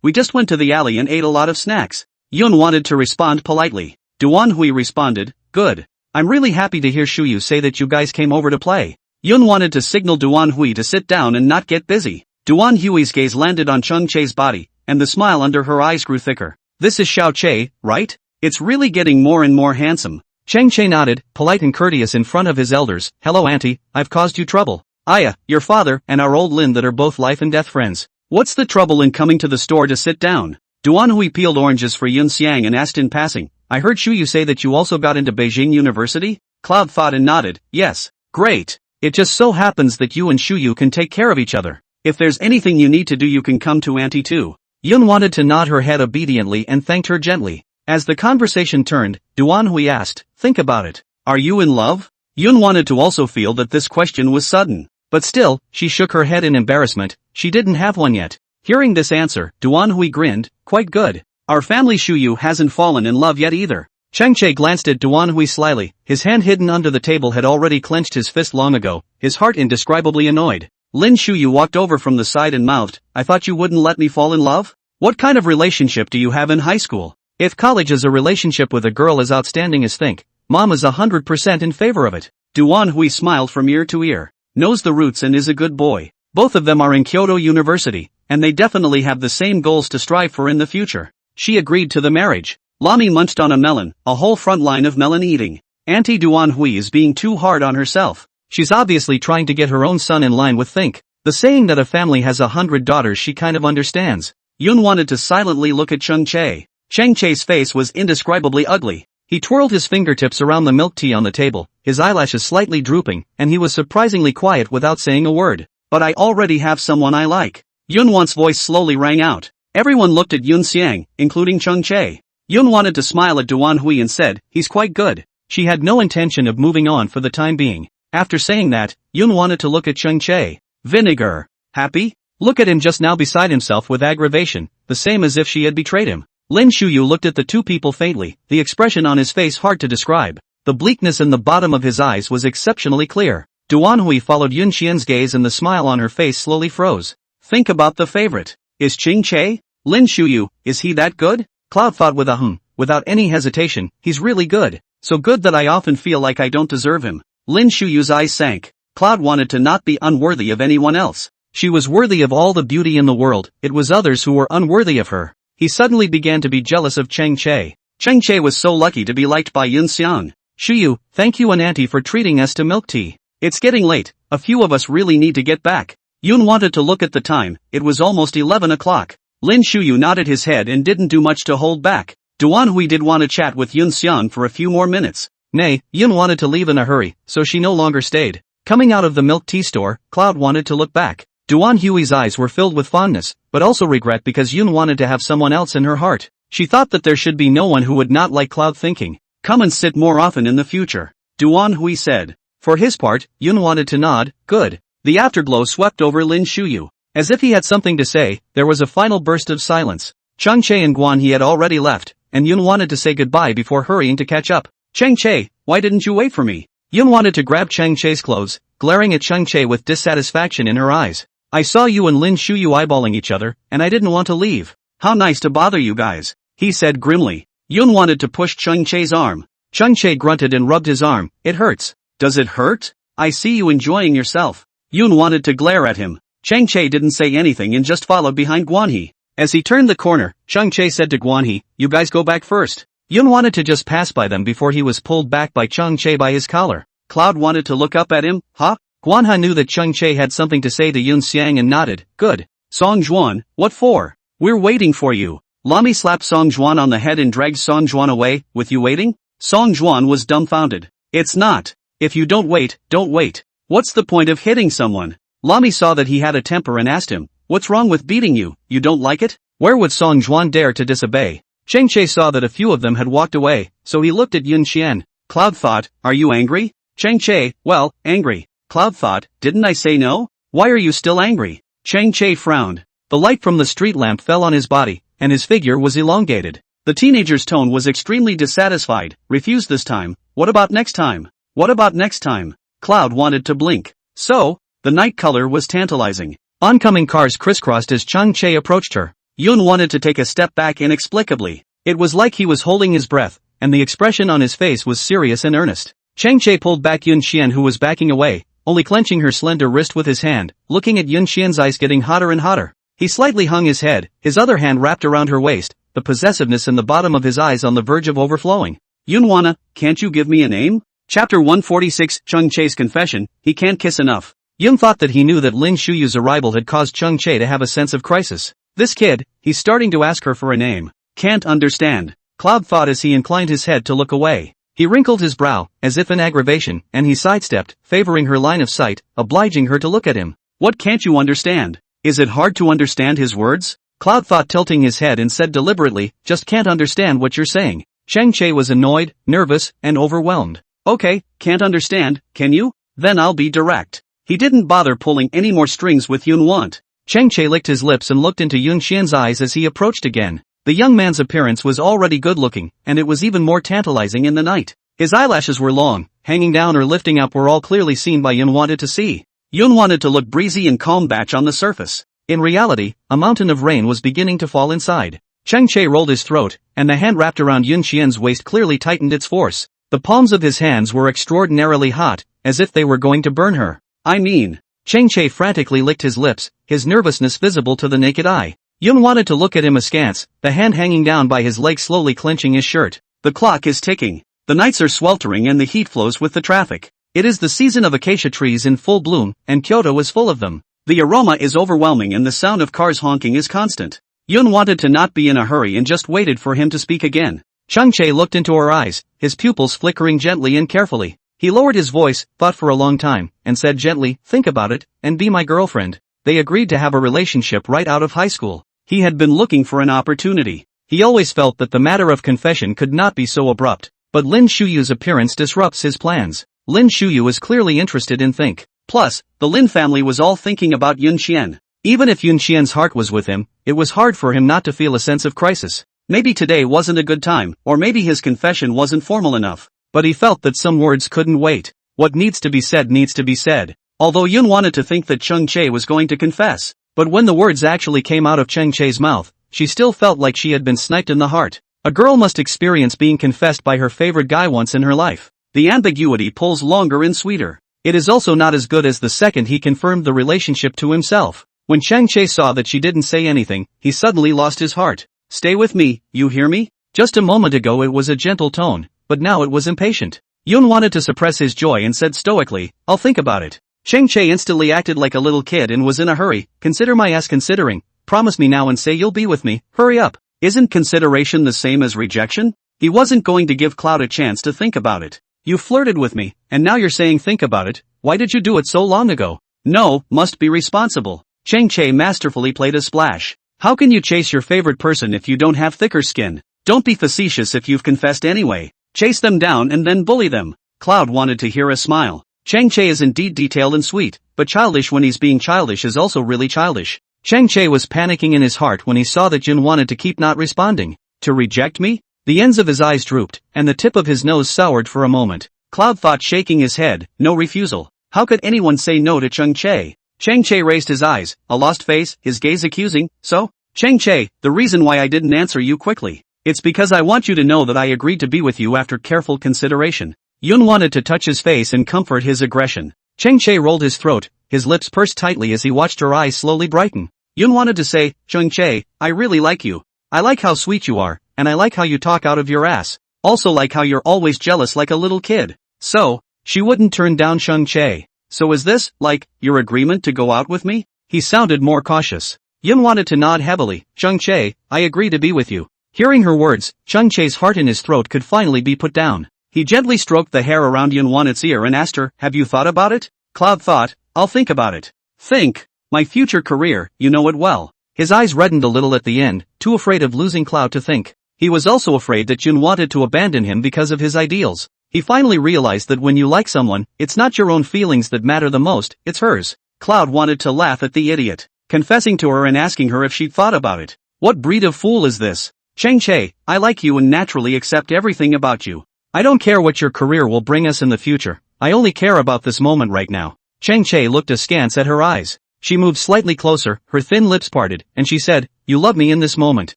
we just went to the alley and ate a lot of snacks. Yun wanted to respond politely. Duan Hui responded, good. I'm really happy to hear Shuyu say that you guys came over to play. Yun wanted to signal Duan Hui to sit down and not get busy. Duan Hui's gaze landed on Cheng Che's body, and the smile under her eyes grew thicker. This is Xiao Che, right? It's really getting more and more handsome. Cheng Che nodded, polite and courteous in front of his elders. Hello auntie, I've caused you trouble. Aya, your father, and our old Lin that are both life and death friends. What's the trouble in coming to the store to sit down? Duan Hui peeled oranges for Yun Xiang and asked in passing. I heard Shuyu say that you also got into Beijing University? Cloud thought and nodded. Yes. Great. It just so happens that you and Shuyu can take care of each other. If there's anything you need to do you can come to auntie too. Yun wanted to nod her head obediently and thanked her gently. As the conversation turned, Duan Hui asked, think about it. Are you in love? Yun wanted to also feel that this question was sudden. But still, she shook her head in embarrassment, she didn't have one yet. Hearing this answer, Duan Hui grinned, quite good. Our family Shuyu hasn't fallen in love yet either. Cheng Che glanced at Duan Hui slyly, his hand hidden under the table had already clenched his fist long ago, his heart indescribably annoyed. Lin Shuyu walked over from the side and mouthed, I thought you wouldn't let me fall in love? What kind of relationship do you have in high school? If college is a relationship with a girl as outstanding as think, Mom is 100% in favor of it. Duan Hui smiled from ear to ear, knows the roots and is a good boy. Both of them are in Kyoto University, and they definitely have the same goals to strive for in the future. She agreed to the marriage. Lami munched on a melon, a whole front line of melon eating. Auntie Duan Hui is being too hard on herself. She's obviously trying to get her own son in line with think. The saying that a family has 100 daughters she kind of understands. Yun wanted to silently look at Chang Che. Chang Che's face was indescribably ugly. He twirled his fingertips around the milk tea on the table, his eyelashes slightly drooping, and he was surprisingly quiet without saying a word. But I already have someone I like. Yun Wan's voice slowly rang out. Everyone looked at Yun Xiang, including Chang Che. Yun wanted to smile at Duan Hui and said, he's quite good. She had no intention of moving on for the time being. After saying that, Yun wanted to look at Chang Che. Vinegar. Happy? Look at him just now beside himself with aggravation, the same as if she had betrayed him. Lin Shuyu looked at the two people faintly, the expression on his face hard to describe. The bleakness in the bottom of his eyes was exceptionally clear. Duan Hui followed Yun Xian's gaze and the smile on her face slowly froze. Think about the favorite. Is Ching Che? Lin Shuyu, is he that good? Cloud thought with a without any hesitation, he's really good. So good that I often feel like I don't deserve him. Lin Shuyu's eyes sank. Cloud wanted to not be unworthy of anyone else. She was worthy of all the beauty in the world, it was others who were unworthy of her. He suddenly began to be jealous of Chang Che. Chang Che was so lucky to be liked by Yun Xiang. Shuyu, thank you and auntie for treating us to milk tea. It's getting late, a few of us really need to get back. Yun wanted to look at the time, it was almost 11 o'clock. Lin Shuyu nodded his head and didn't do much to hold back. Duan Hui did want to chat with Yun Xiang for a few more minutes. Nay, Yun wanted to leave in a hurry, so she no longer stayed. Coming out of the milk tea store, Cloud wanted to look back. Duan Hui's eyes were filled with fondness, but also regret because Yun wanted to have someone else in her heart. She thought that there should be no one who would not like Cloud thinking. Come and sit more often in the future. Duan Hui said. For his part, Yun wanted to nod, good. The afterglow swept over Lin Shuyu. As if he had something to say, there was a final burst of silence. Chang Che and Guan He had already left, and Yun wanted to say goodbye before hurrying to catch up. Chang Che, why didn't you wait for me? Yun wanted to grab Chang Che's clothes, glaring at Chang Che with dissatisfaction in her eyes. I saw you and Lin Shuyu eyeballing each other, and I didn't want to leave. How nice to bother you guys, he said grimly. Yun wanted to push Chang Che's arm. Chang Che grunted and rubbed his arm. It hurts. Does it hurt? I see you enjoying yourself. Yun wanted to glare at him. Chang Che didn't say anything and just followed behind Guan He. As he turned the corner, Chang Che said to Guan He, you guys go back first. Yun wanted to just pass by them before he was pulled back by Chang Che by his collar. Cloud wanted to look up at him, huh? Guan He knew that Chang Che had something to say to Yun Xiang and nodded, good. Song Juan, what for? We're waiting for you. Lami slapped Song Juan on the head and dragged Song Juan away, with you waiting? Song Juan was dumbfounded. It's not. If you don't wait, don't wait. What's the point of hitting someone? Lami saw that he had a temper and asked him, what's wrong with beating you, you don't like it? Where would Song Juan dare to disobey? Chang Che saw that a few of them had walked away, so he looked at Yun Xian. Cloud thought, are you angry? Chang Che, well, angry. Cloud thought, didn't I say no? Why are you still angry? Chang Che frowned. The light from the street lamp fell on his body, and his figure was elongated. The teenager's tone was extremely dissatisfied. Refuse this time. What about next time? What about next time? Cloud wanted to blink. So, the night color was tantalizing. Oncoming cars crisscrossed as Chang Che approached her. Yun wanted to take a step back inexplicably. It was like he was holding his breath, and the expression on his face was serious and earnest. Chang Che pulled back Yun Xian who was backing away, only clenching her slender wrist with his hand, looking at Yun Xian's eyes getting hotter and hotter. He slightly hung his head, his other hand wrapped around her waist, the possessiveness in the bottom of his eyes on the verge of overflowing. Yun Wana, can't you give me a name? Chapter 146, Chang Che's confession, he can't kiss enough. Yun thought that he knew that Lin Shuyu's arrival had caused Chang Che to have a sense of crisis. This kid, he's starting to ask her for a name. Can't understand. Cloud thought as he inclined his head to look away. He wrinkled his brow, as if in aggravation, and he sidestepped, favoring her line of sight, obliging her to look at him. What can't you understand? Is it hard to understand his words? Cloud thought, tilting his head, and said deliberately, just can't understand what you're saying. Chang Che was annoyed, nervous, and overwhelmed. Okay, can't understand, can you? Then I'll be direct. He didn't bother pulling any more strings with Yun Want. Chang Che licked his lips and looked into Yun Xian's eyes as he approached again. The young man's appearance was already good-looking, and it was even more tantalizing in the night. His eyelashes were long, hanging down or lifting up were all clearly seen by Yun wanted to see. Yun wanted to look breezy and calm batch on the surface. In reality, a mountain of rain was beginning to fall inside. Chang Che rolled his throat, and the hand wrapped around Yun Xian's waist clearly tightened its force. The palms of his hands were extraordinarily hot, as if they were going to burn her. I mean. Chang Che frantically licked his lips, his nervousness visible to the naked eye. Yun wanted to look at him askance, the hand hanging down by his leg slowly clenching his shirt. The clock is ticking. The nights are sweltering and the heat flows with the traffic. It is the season of acacia trees in full bloom, and Kyoto is full of them. The aroma is overwhelming and the sound of cars honking is constant. Yun wanted to not be in a hurry and just waited for him to speak again. Changchae looked into her eyes, his pupils flickering gently and carefully. He lowered his voice, thought for a long time, and said gently, "Think about it, and be my girlfriend." They agreed to have a relationship right out of high school. He had been looking for an opportunity. He always felt that the matter of confession could not be so abrupt. But Lin Shuyu's appearance disrupts his plans. Lin Shuyu is clearly interested in Think. Plus, the Lin family was all thinking about Yun Qian. Even if Yun Qian's heart was with him, it was hard for him not to feel a sense of crisis. Maybe today wasn't a good time, or maybe his confession wasn't formal enough. But he felt that some words couldn't wait. What needs to be said needs to be said. Although Yun wanted to think that Changchae was going to confess. But when the words actually came out of Changchae's mouth, she still felt like she had been sniped in the heart. A girl must experience being confessed by her favorite guy once in her life. The ambiguity pulls longer and sweeter. It is also not as good as the second he confirmed the relationship to himself. When Changchae saw that she didn't say anything, he suddenly lost his heart. "Stay with me, you hear me?" Just a moment ago it was a gentle tone, but now it was impatient. Yun wanted to suppress his joy and said stoically, "I'll think about it." Changchae instantly acted like a little kid and was in a hurry. "Consider my ass considering. Promise me now and say you'll be with me. Hurry up." Isn't consideration the same as rejection? He wasn't going to give Cloud a chance to think about it. "You flirted with me, and now you're saying think about it. Why did you do it so long ago?" "No, must be responsible." Changchae masterfully played a splash. "How can you chase your favorite person if you don't have thicker skin? Don't be facetious if you've confessed anyway. Chase them down and then bully them." Cloud wanted to hear a smile. Changchae is indeed detailed and sweet, but childish when he's being childish is also really childish. Changchae was panicking in his heart when he saw that Jun wanted to keep not responding. "To reject me?" The ends of his eyes drooped, and the tip of his nose soured for a moment. Cloud thought, shaking his head, "No refusal. How could anyone say no to Changchae?" Changchae raised his eyes, a lost face, his gaze accusing. "So? Changchae, the reason why I didn't answer you quickly. It's because I want you to know that I agreed to be with you after careful consideration." Yun wanted to touch his face and comfort his aggression. Changchae rolled his throat, his lips pursed tightly as he watched her eyes slowly brighten. Yun wanted to say, "Changchae, I really like you. I like how sweet you are, and I like how you talk out of your ass. Also like how you're always jealous like a little kid." So, she wouldn't turn down Changchae. "So is this, like, your agreement to go out with me?" He sounded more cautious. Yun wanted to nod heavily. "Changchae, I agree to be with you." Hearing her words, Changchae's heart in his throat could finally be put down. He gently stroked the hair around Yun Wanet's ear and asked her, "Have you thought about it?" Cloud thought, "I'll think about it." "Think? My future career, you know it well." His eyes reddened a little at the end, too afraid of losing Cloud to think. He was also afraid that Jun wanted to abandon him because of his ideals. He finally realized that when you like someone, it's not your own feelings that matter the most, it's hers. Cloud wanted to laugh at the idiot, confessing to her and asking her if she'd thought about it. What breed of fool is this? "Changchae, I like you and naturally accept everything about you. I don't care what your career will bring us in the future. I only care about this moment right now." Changchae looked askance at her eyes. She moved slightly closer, her thin lips parted, and she said, "You love me in this moment."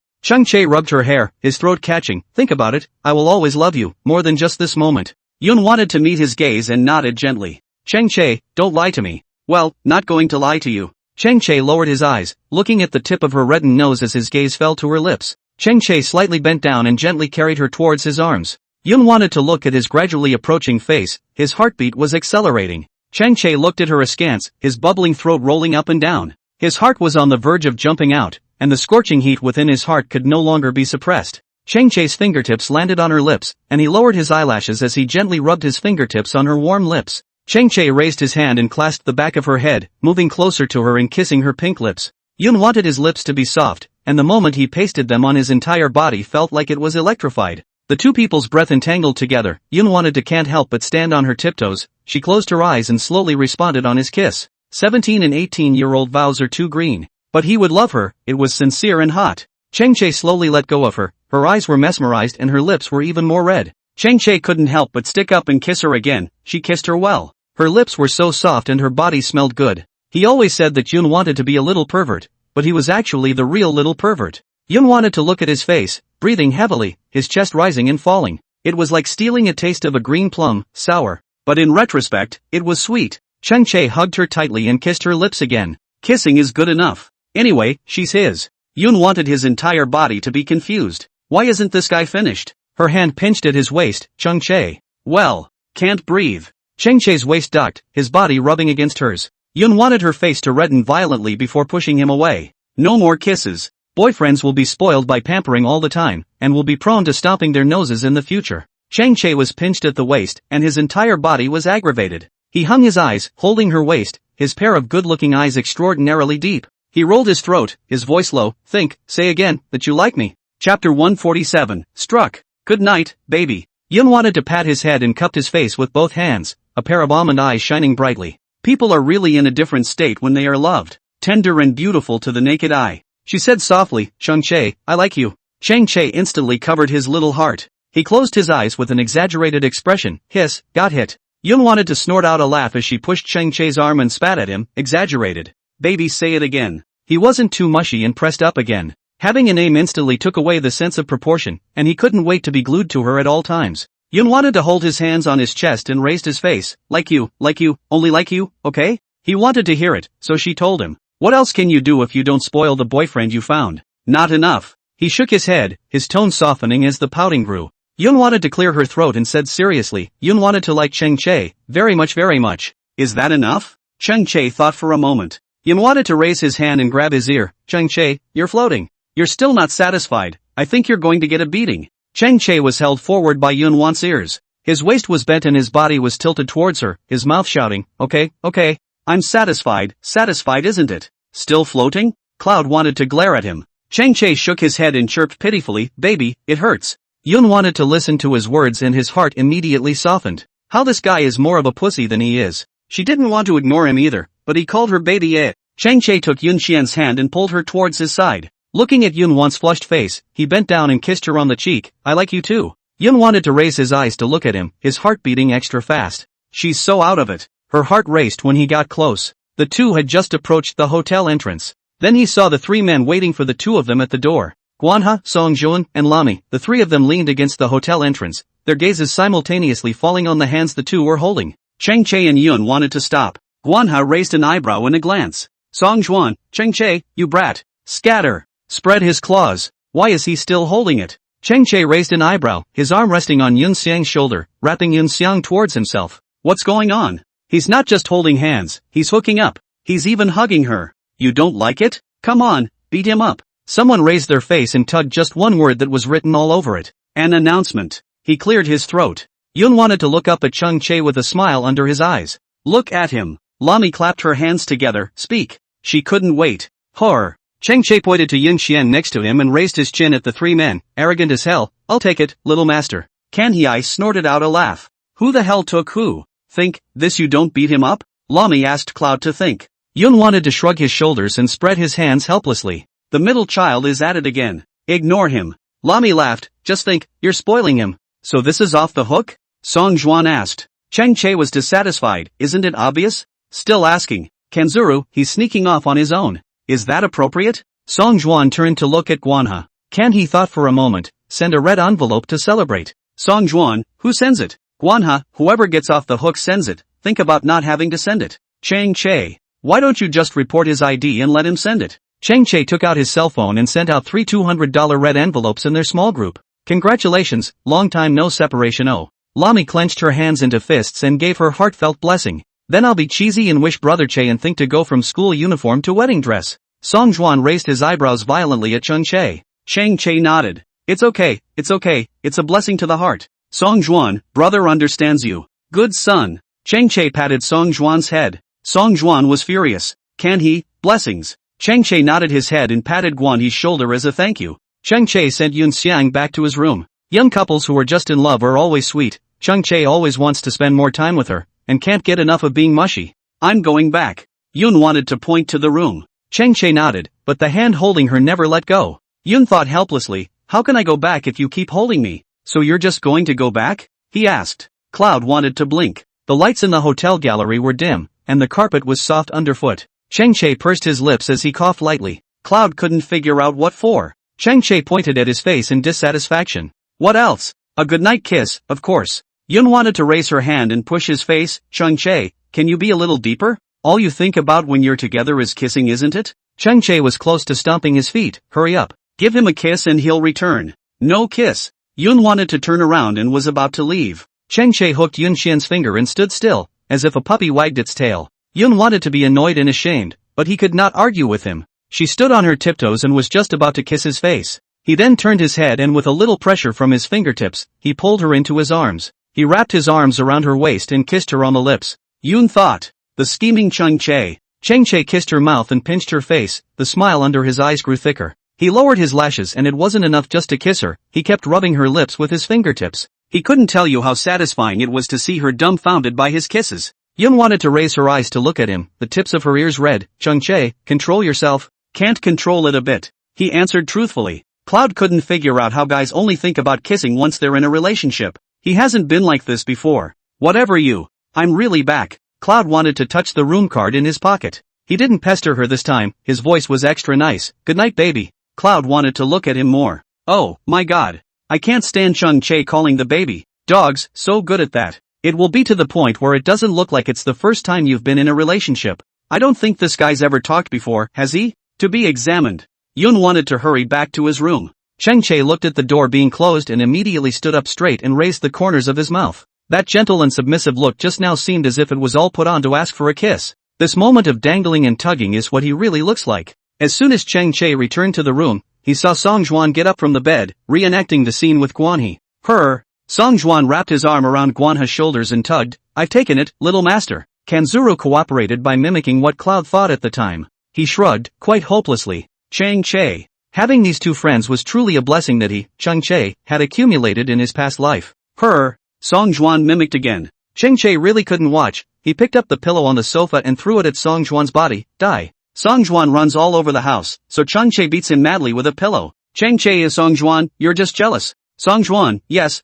Changchae rubbed her hair, his throat catching. "Think about it, I will always love you, more than just this moment." Yun wanted to meet his gaze and nodded gently. "Changchae, don't lie to me." "Well, not going to lie to you." Changchae lowered his eyes, looking at the tip of her reddened nose as his gaze fell to her lips. Changchae slightly bent down and gently carried her towards his arms. Yun wanted to look at his gradually approaching face, his heartbeat was accelerating. Changchae looked at her askance, his bubbling throat rolling up and down. His heart was on the verge of jumping out, and the scorching heat within his heart could no longer be suppressed. Changchae's fingertips landed on her lips, and he lowered his eyelashes as he gently rubbed his fingertips on her warm lips. Changchae raised his hand and clasped the back of her head, moving closer to her and kissing her pink lips. Yun wanted his lips to be soft, and the moment he pasted them on his entire body felt like it was electrified. The two people's breath entangled together. Yun wanted to can't help but stand on her tiptoes. She closed her eyes and slowly responded on his kiss. 17 and 18-year-old vows are too green. But he would love her, it was sincere and hot. Changchae slowly let go of her. Her eyes were mesmerized and her lips were even more red. Changchae couldn't help but stick up and kiss her again. She kissed her well. Her lips were so soft and her body smelled good. He always said that Yun wanted to be a little pervert, but he was actually the real little pervert. Yun wanted to look at his face, breathing heavily, his chest rising and falling. It was like stealing a taste of a green plum, sour. But in retrospect, it was sweet. Changchae hugged her tightly and kissed her lips again. Kissing is good enough. Anyway, she's his. Yun wanted his entire body to be confused. Why isn't this guy finished? Her hand pinched at his waist. Changchae. Well, can't breathe. Changchae's waist ducked, his body rubbing against hers. Yun wanted her face to redden violently before pushing him away. No more kisses. Boyfriends will be spoiled by pampering all the time, and will be prone to stomping their noses in the future. Chang Che was pinched at the waist, and his entire body was aggravated. He hung his eyes, holding her waist, his pair of good-looking eyes extraordinarily deep. He rolled his throat, his voice low. Say again, that you like me. Chapter 147, Struck. Good night, baby. Yun wanted to pat his head and cupped his face with both hands, a pair of almond eyes shining brightly. People are really in a different state when they are loved. Tender and beautiful to the naked eye. She said softly, Chang Che, I like you. Chang Che instantly covered his little heart. He closed his eyes with an exaggerated expression. Hiss, got hit. Yun wanted to snort out a laugh as she pushed Chang Che's arm and spat at him, exaggerated. Baby, say it again. He wasn't too mushy and pressed up again. Having a name instantly took away the sense of proportion, and he couldn't wait to be glued to her at all times. Yun wanted to hold his hands on his chest and raised his face. Like you, only like you, okay? He wanted to hear it, so she told him. What else can you do if you don't spoil the boyfriend you found? Not enough. He shook his head, his tone softening as the pouting grew. Yun wanted to clear her throat and said seriously, Yun wanted to like Chang Che, very much very much. Is that enough? Chang Che thought for a moment. Yun wanted to raise his hand and grab his ear. Chang Che, you're floating. You're still not satisfied. I think you're going to get a beating. Chang Che was held forward by Yun Wan's ears. His waist was bent and his body was tilted towards her, his mouth shouting, okay. I'm satisfied isn't it? Still floating? Cloud wanted to glare at him. Chang Che shook his head and chirped pitifully, baby, it hurts. Yun wanted to listen to his words and his heart immediately softened. How this guy is more of a pussy than he is. She didn't want to ignore him either, but he called her baby eh. Chang Che took Yun Xian's hand and pulled her towards his side. Looking at Yun Wan's flushed face, he bent down and kissed her on the cheek. I like you too. Yun wanted to raise his eyes to look at him, his heart beating extra fast. She's so out of it. Her heart raced when he got close. The two had just approached the hotel entrance. Then he saw the three men waiting for the two of them at the door. Guanha, Songjuan, and Lami, the three of them leaned against the hotel entrance, their gazes simultaneously falling on the hands the two were holding. Chang Che and Yun wanted to stop. Guanha raised an eyebrow in a glance. Songjuan, Chang Che, you brat. Scatter. Spread his claws. Why is he still holding it? Chang Che raised an eyebrow, his arm resting on Yun Xiang's shoulder, wrapping Yun Xiang towards himself. What's going on? He's not just holding hands, he's hooking up. He's even hugging her. You don't like it? Come on, beat him up. Someone raised their face and tugged just one word that was written all over it. An announcement. He cleared his throat. Yun wanted to look up at Chang Che with a smile under his eyes. Look at him. Lami clapped her hands together. Speak. She couldn't wait. Horror. Chang Che pointed to Yun Xian next to him and raised his chin at the three men. Arrogant as hell. I'll take it, little master. Can he? I snorted out a laugh. Who the hell took who? Think, this you don't beat him up? Lami asked Cloud to think. Yun wanted to shrug his shoulders and spread his hands helplessly. The middle child is at it again. Ignore him. Lami laughed. Just think, you're spoiling him. So this is off the hook? Song Juan asked. Chang Che was dissatisfied. Isn't it obvious? Still asking. Kanzuru, he's sneaking off on his own. Is that appropriate? Song Juan turned to look at Guanha. Can he thought for a moment, send a red envelope to celebrate. Song Juan, who sends it? Guanha, whoever gets off the hook sends it. Think about not having to send it. Chang Che. Why don't you just report his ID and let him send it? Chang Che took out his cell phone and sent out 3 $200 red envelopes in their small group. Congratulations, long time no separation. Oh. Lami clenched her hands into fists and gave her heartfelt blessing. Then I'll be cheesy and wish Brother Che and think to go from school uniform to wedding dress. Song Juan raised his eyebrows violently at Chang Che. Chang Che nodded. It's okay, it's a blessing to the heart. Song Juan, brother understands you. Good son. Chang Che patted Song Juan's head. Song Juan was furious. Can he? Blessings. Chang Che nodded his head and patted Guanhe's shoulder as a thank you. Chang Che sent Yun Xiang back to his room. Young couples who are just in love are always sweet. Chang Che always wants to spend more time with her, and can't get enough of being mushy. I'm going back. Yun wanted to point to the room. Chang Che nodded, but the hand holding her never let go. Yun thought helplessly, how can I go back if you keep holding me? So you're just going to go back? He asked. Cloud wanted to blink. The lights in the hotel gallery were dim, and the carpet was soft underfoot. Chang Che pursed his lips as he coughed lightly. Cloud couldn't figure out what for. Chang Che pointed at his face in dissatisfaction. What else? A goodnight kiss, of course. Yun wanted to raise her hand and push his face. Chang Che, can you be a little deeper? All you think about when you're together is kissing, isn't it? Chang Che was close to stomping his feet. Hurry up. Give him a kiss and he'll return. No kiss. Yun wanted to turn around and was about to leave. Chang Che hooked Yun Xian's finger and stood still, as if a puppy wagged its tail. Yun wanted to be annoyed and ashamed, but he could not argue with him. She stood on her tiptoes and was just about to kiss his face. He then turned his head and with a little pressure from his fingertips, he pulled her into his arms. He wrapped his arms around her waist and kissed her on the lips. Yun thought. The scheming Chang-che. Chang-che kissed her mouth and pinched her face, the smile under his eyes grew thicker. He lowered his lashes and it wasn't enough just to kiss her, he kept rubbing her lips with his fingertips. He couldn't tell you how satisfying it was to see her dumbfounded by his kisses. Yun wanted to raise her eyes to look at him, the tips of her ears red. Chang-che, control yourself. Can't control it a bit. He answered truthfully. Cloud couldn't figure out how guys only think about kissing once they're in a relationship. He hasn't been like this before. Whatever you. I'm really back. Cloud wanted to touch the room card in his pocket. He didn't pester her this time, his voice was extra nice. Good night baby. Cloud wanted to look at him more. Oh, my god. I can't stand Chang-che calling the baby. Dogs, so good at that. It will be to the point where it doesn't look like it's the first time you've been in a relationship. I don't think this guy's ever talked before, has he? To be examined. Yun wanted to hurry back to his room. Chang-che looked at the door being closed and immediately stood up straight and raised the corners of his mouth. That gentle and submissive look just now seemed as if it was all put on to ask for a kiss. This moment of dangling and tugging is what he really looks like. As soon as Chang-che returned to the room, he saw Song Juan get up from the bed, reenacting the scene with Guanhe. Song Juan wrapped his arm around Guanhe's shoulders and tugged. I've taken it, little master. Kanzuro cooperated by mimicking what Cloud thought at the time. He shrugged, quite hopelessly. Chang-che. Having these two friends was truly a blessing that he, Chang-che, had accumulated in his past life. Song Juan mimicked again. Chang-che really couldn't watch. He picked up the pillow on the sofa and threw it at Song Juan's body. Die. Song Juan runs all over the house, so Chang-che beats him madly with a pillow. Chang-che is Song Juan, you're just jealous. Song Juan, yes,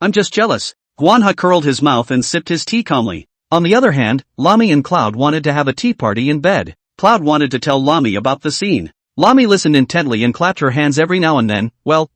I'm just jealous. Guanhe curled his mouth and sipped his tea calmly. On the other hand, Lami and Cloud wanted to have a tea party in bed. Cloud wanted to tell Lami about the scene. Lami listened intently and clapped her hands every now and then. Well,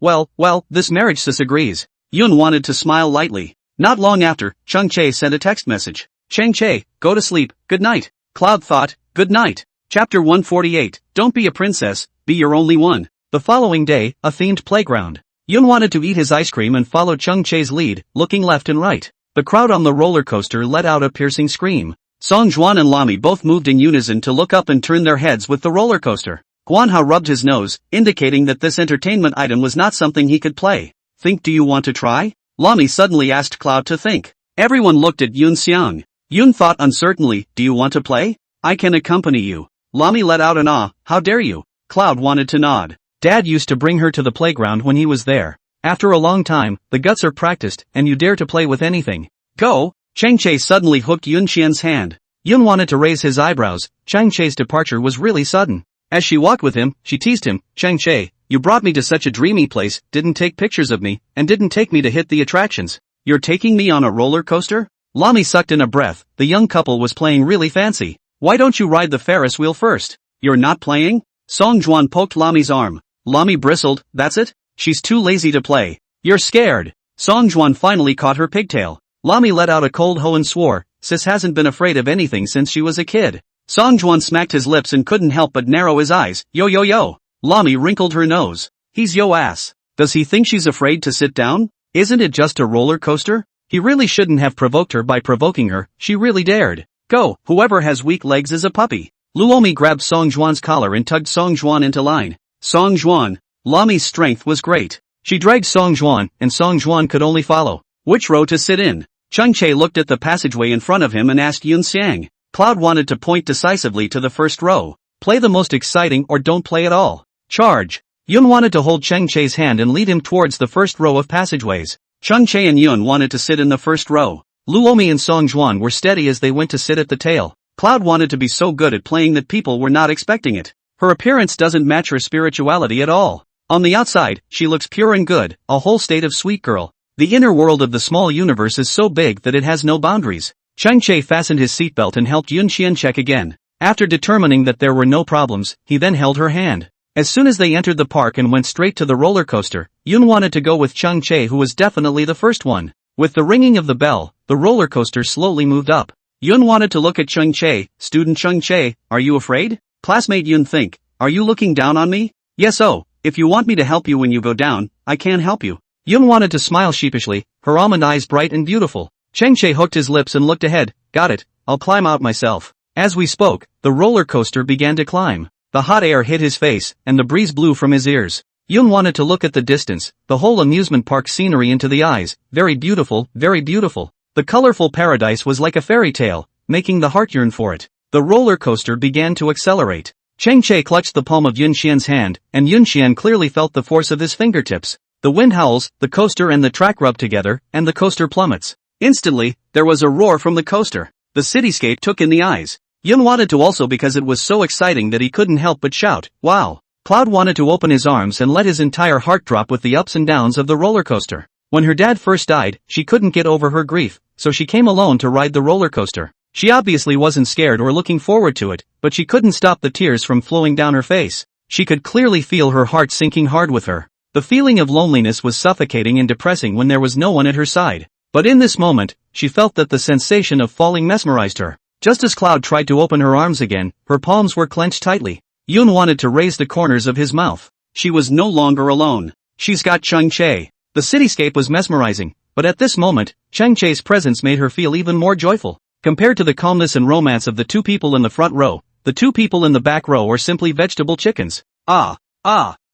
this marriage disagrees. Yun wanted to smile lightly. Not long after, Chang-che sent a text message. Chang-che, go to sleep, good night. Cloud thought, good night. Chapter 148, Don't be a princess, be your only one. The following day, a themed playground. Yun wanted to eat his ice cream and followed Chang-che's lead, looking left and right. The crowd on the roller coaster let out a piercing scream. Song Juan and Lami both moved in unison to look up and turn their heads with the roller coaster. Guanhe rubbed his nose, indicating that this entertainment item was not something he could play. Do you want to try? Lami suddenly asked Cloud to think. Everyone looked at Yun Xiang. Yun thought uncertainly, do you want to play? I can accompany you. Lami let out an ah, how dare you? Cloud wanted to nod. Dad used to bring her to the playground when he was there. After a long time, the guts are practiced, and you dare to play with anything. Go! Chang-che suddenly hooked Yun Xian's hand. Yun wanted to raise his eyebrows. Chang-che's departure was really sudden. As she walked with him, she teased him. Chang-che, you brought me to such a dreamy place, didn't take pictures of me, and didn't take me to hit the attractions. You're taking me on a roller coaster? Lami sucked in a breath. The young couple was playing really fancy. Why don't you ride the Ferris wheel first? You're not playing? Song Juan poked Lami's arm. Lami bristled. That's it? She's too lazy to play. You're scared. Song Juan finally caught her pigtail. Lami let out a cold ho and swore. Sis hasn't been afraid of anything since she was a kid. Song Juan smacked his lips and couldn't help but narrow his eyes. Yo. Lami wrinkled her nose. He's yo ass. Does he think she's afraid to sit down? Isn't it just a roller coaster? He really shouldn't have provoked her by provoking her. She really dared. Go, whoever has weak legs is a puppy. Luomi grabbed Song Juan's collar and tugged Song Juan into line. Song Juan. Lami's strength was great. She dragged Song Juan, and Song Juan could only follow. Which row to sit in? Chang-che looked at the passageway in front of him and asked Yun Xiang. Cloud wanted to point decisively to the first row. Play the most exciting or don't play at all. Charge. Yun wanted to hold Chang-che's hand and lead him towards the first row of passageways. Chang-che and Yun wanted to sit in the first row. Luomi and Song Juan were steady as they went to sit at the tail. Cloud wanted to be so good at playing that people were not expecting it. Her appearance doesn't match her spirituality at all. On the outside, she looks pure and good, a whole state of sweet girl. The inner world of the small universe is so big that it has no boundaries. Chang-che fastened his seatbelt and helped Yun Xian check again. After determining that there were no problems, he then held her hand. As soon as they entered the park and went straight to the roller coaster, Yun wanted to go with Chang-che, who was definitely the first one. With the ringing of the bell, the roller coaster slowly moved up. Yun wanted to look at Chang-che. Student Chang-che, are you afraid? Classmate Yun think, are you looking down on me? Yes. Oh, if you want me to help you when you go down, I can help you. Yun wanted to smile sheepishly, her almond eyes bright and beautiful. Chang-che hooked his lips and looked ahead. Got it, I'll climb out myself. As we spoke, the roller coaster began to climb. The hot air hit his face, and the breeze blew from his ears. Yun wanted to look at the distance, the whole amusement park scenery into the eyes. Very beautiful, very beautiful. The colorful paradise was like a fairy tale, making the heart yearn for it. The roller coaster began to accelerate. Cheng Che clutched the palm of Yun Xian's hand, and Yun Xian clearly felt the force of his fingertips. The wind howls, the coaster and the track rub together, and the coaster plummets. Instantly, there was a roar from the coaster. The cityscape took in the eyes. Yun wanted to also because it was so exciting that he couldn't help but shout, "Wow!" Cloud wanted to open his arms and let his entire heart drop with the ups and downs of the roller coaster. When her dad first died, she couldn't get over her grief, so she came alone to ride the roller coaster. She obviously wasn't scared or looking forward to it, but she couldn't stop the tears from flowing down her face. She could clearly feel her heart sinking hard with her. The feeling of loneliness was suffocating and depressing when there was no one at her side. But in this moment, she felt that the sensation of falling mesmerized her. Just as Cloud tried to open her arms again, her palms were clenched tightly. Yun wanted to raise the corners of his mouth. She was no longer alone. She's got Cheng Che. The cityscape was mesmerizing, but at this moment, Cheng Che's presence made her feel even more joyful. Compared to the calmness and romance of the two people in the front row, the two people in the back row were simply vegetable chickens. Ah,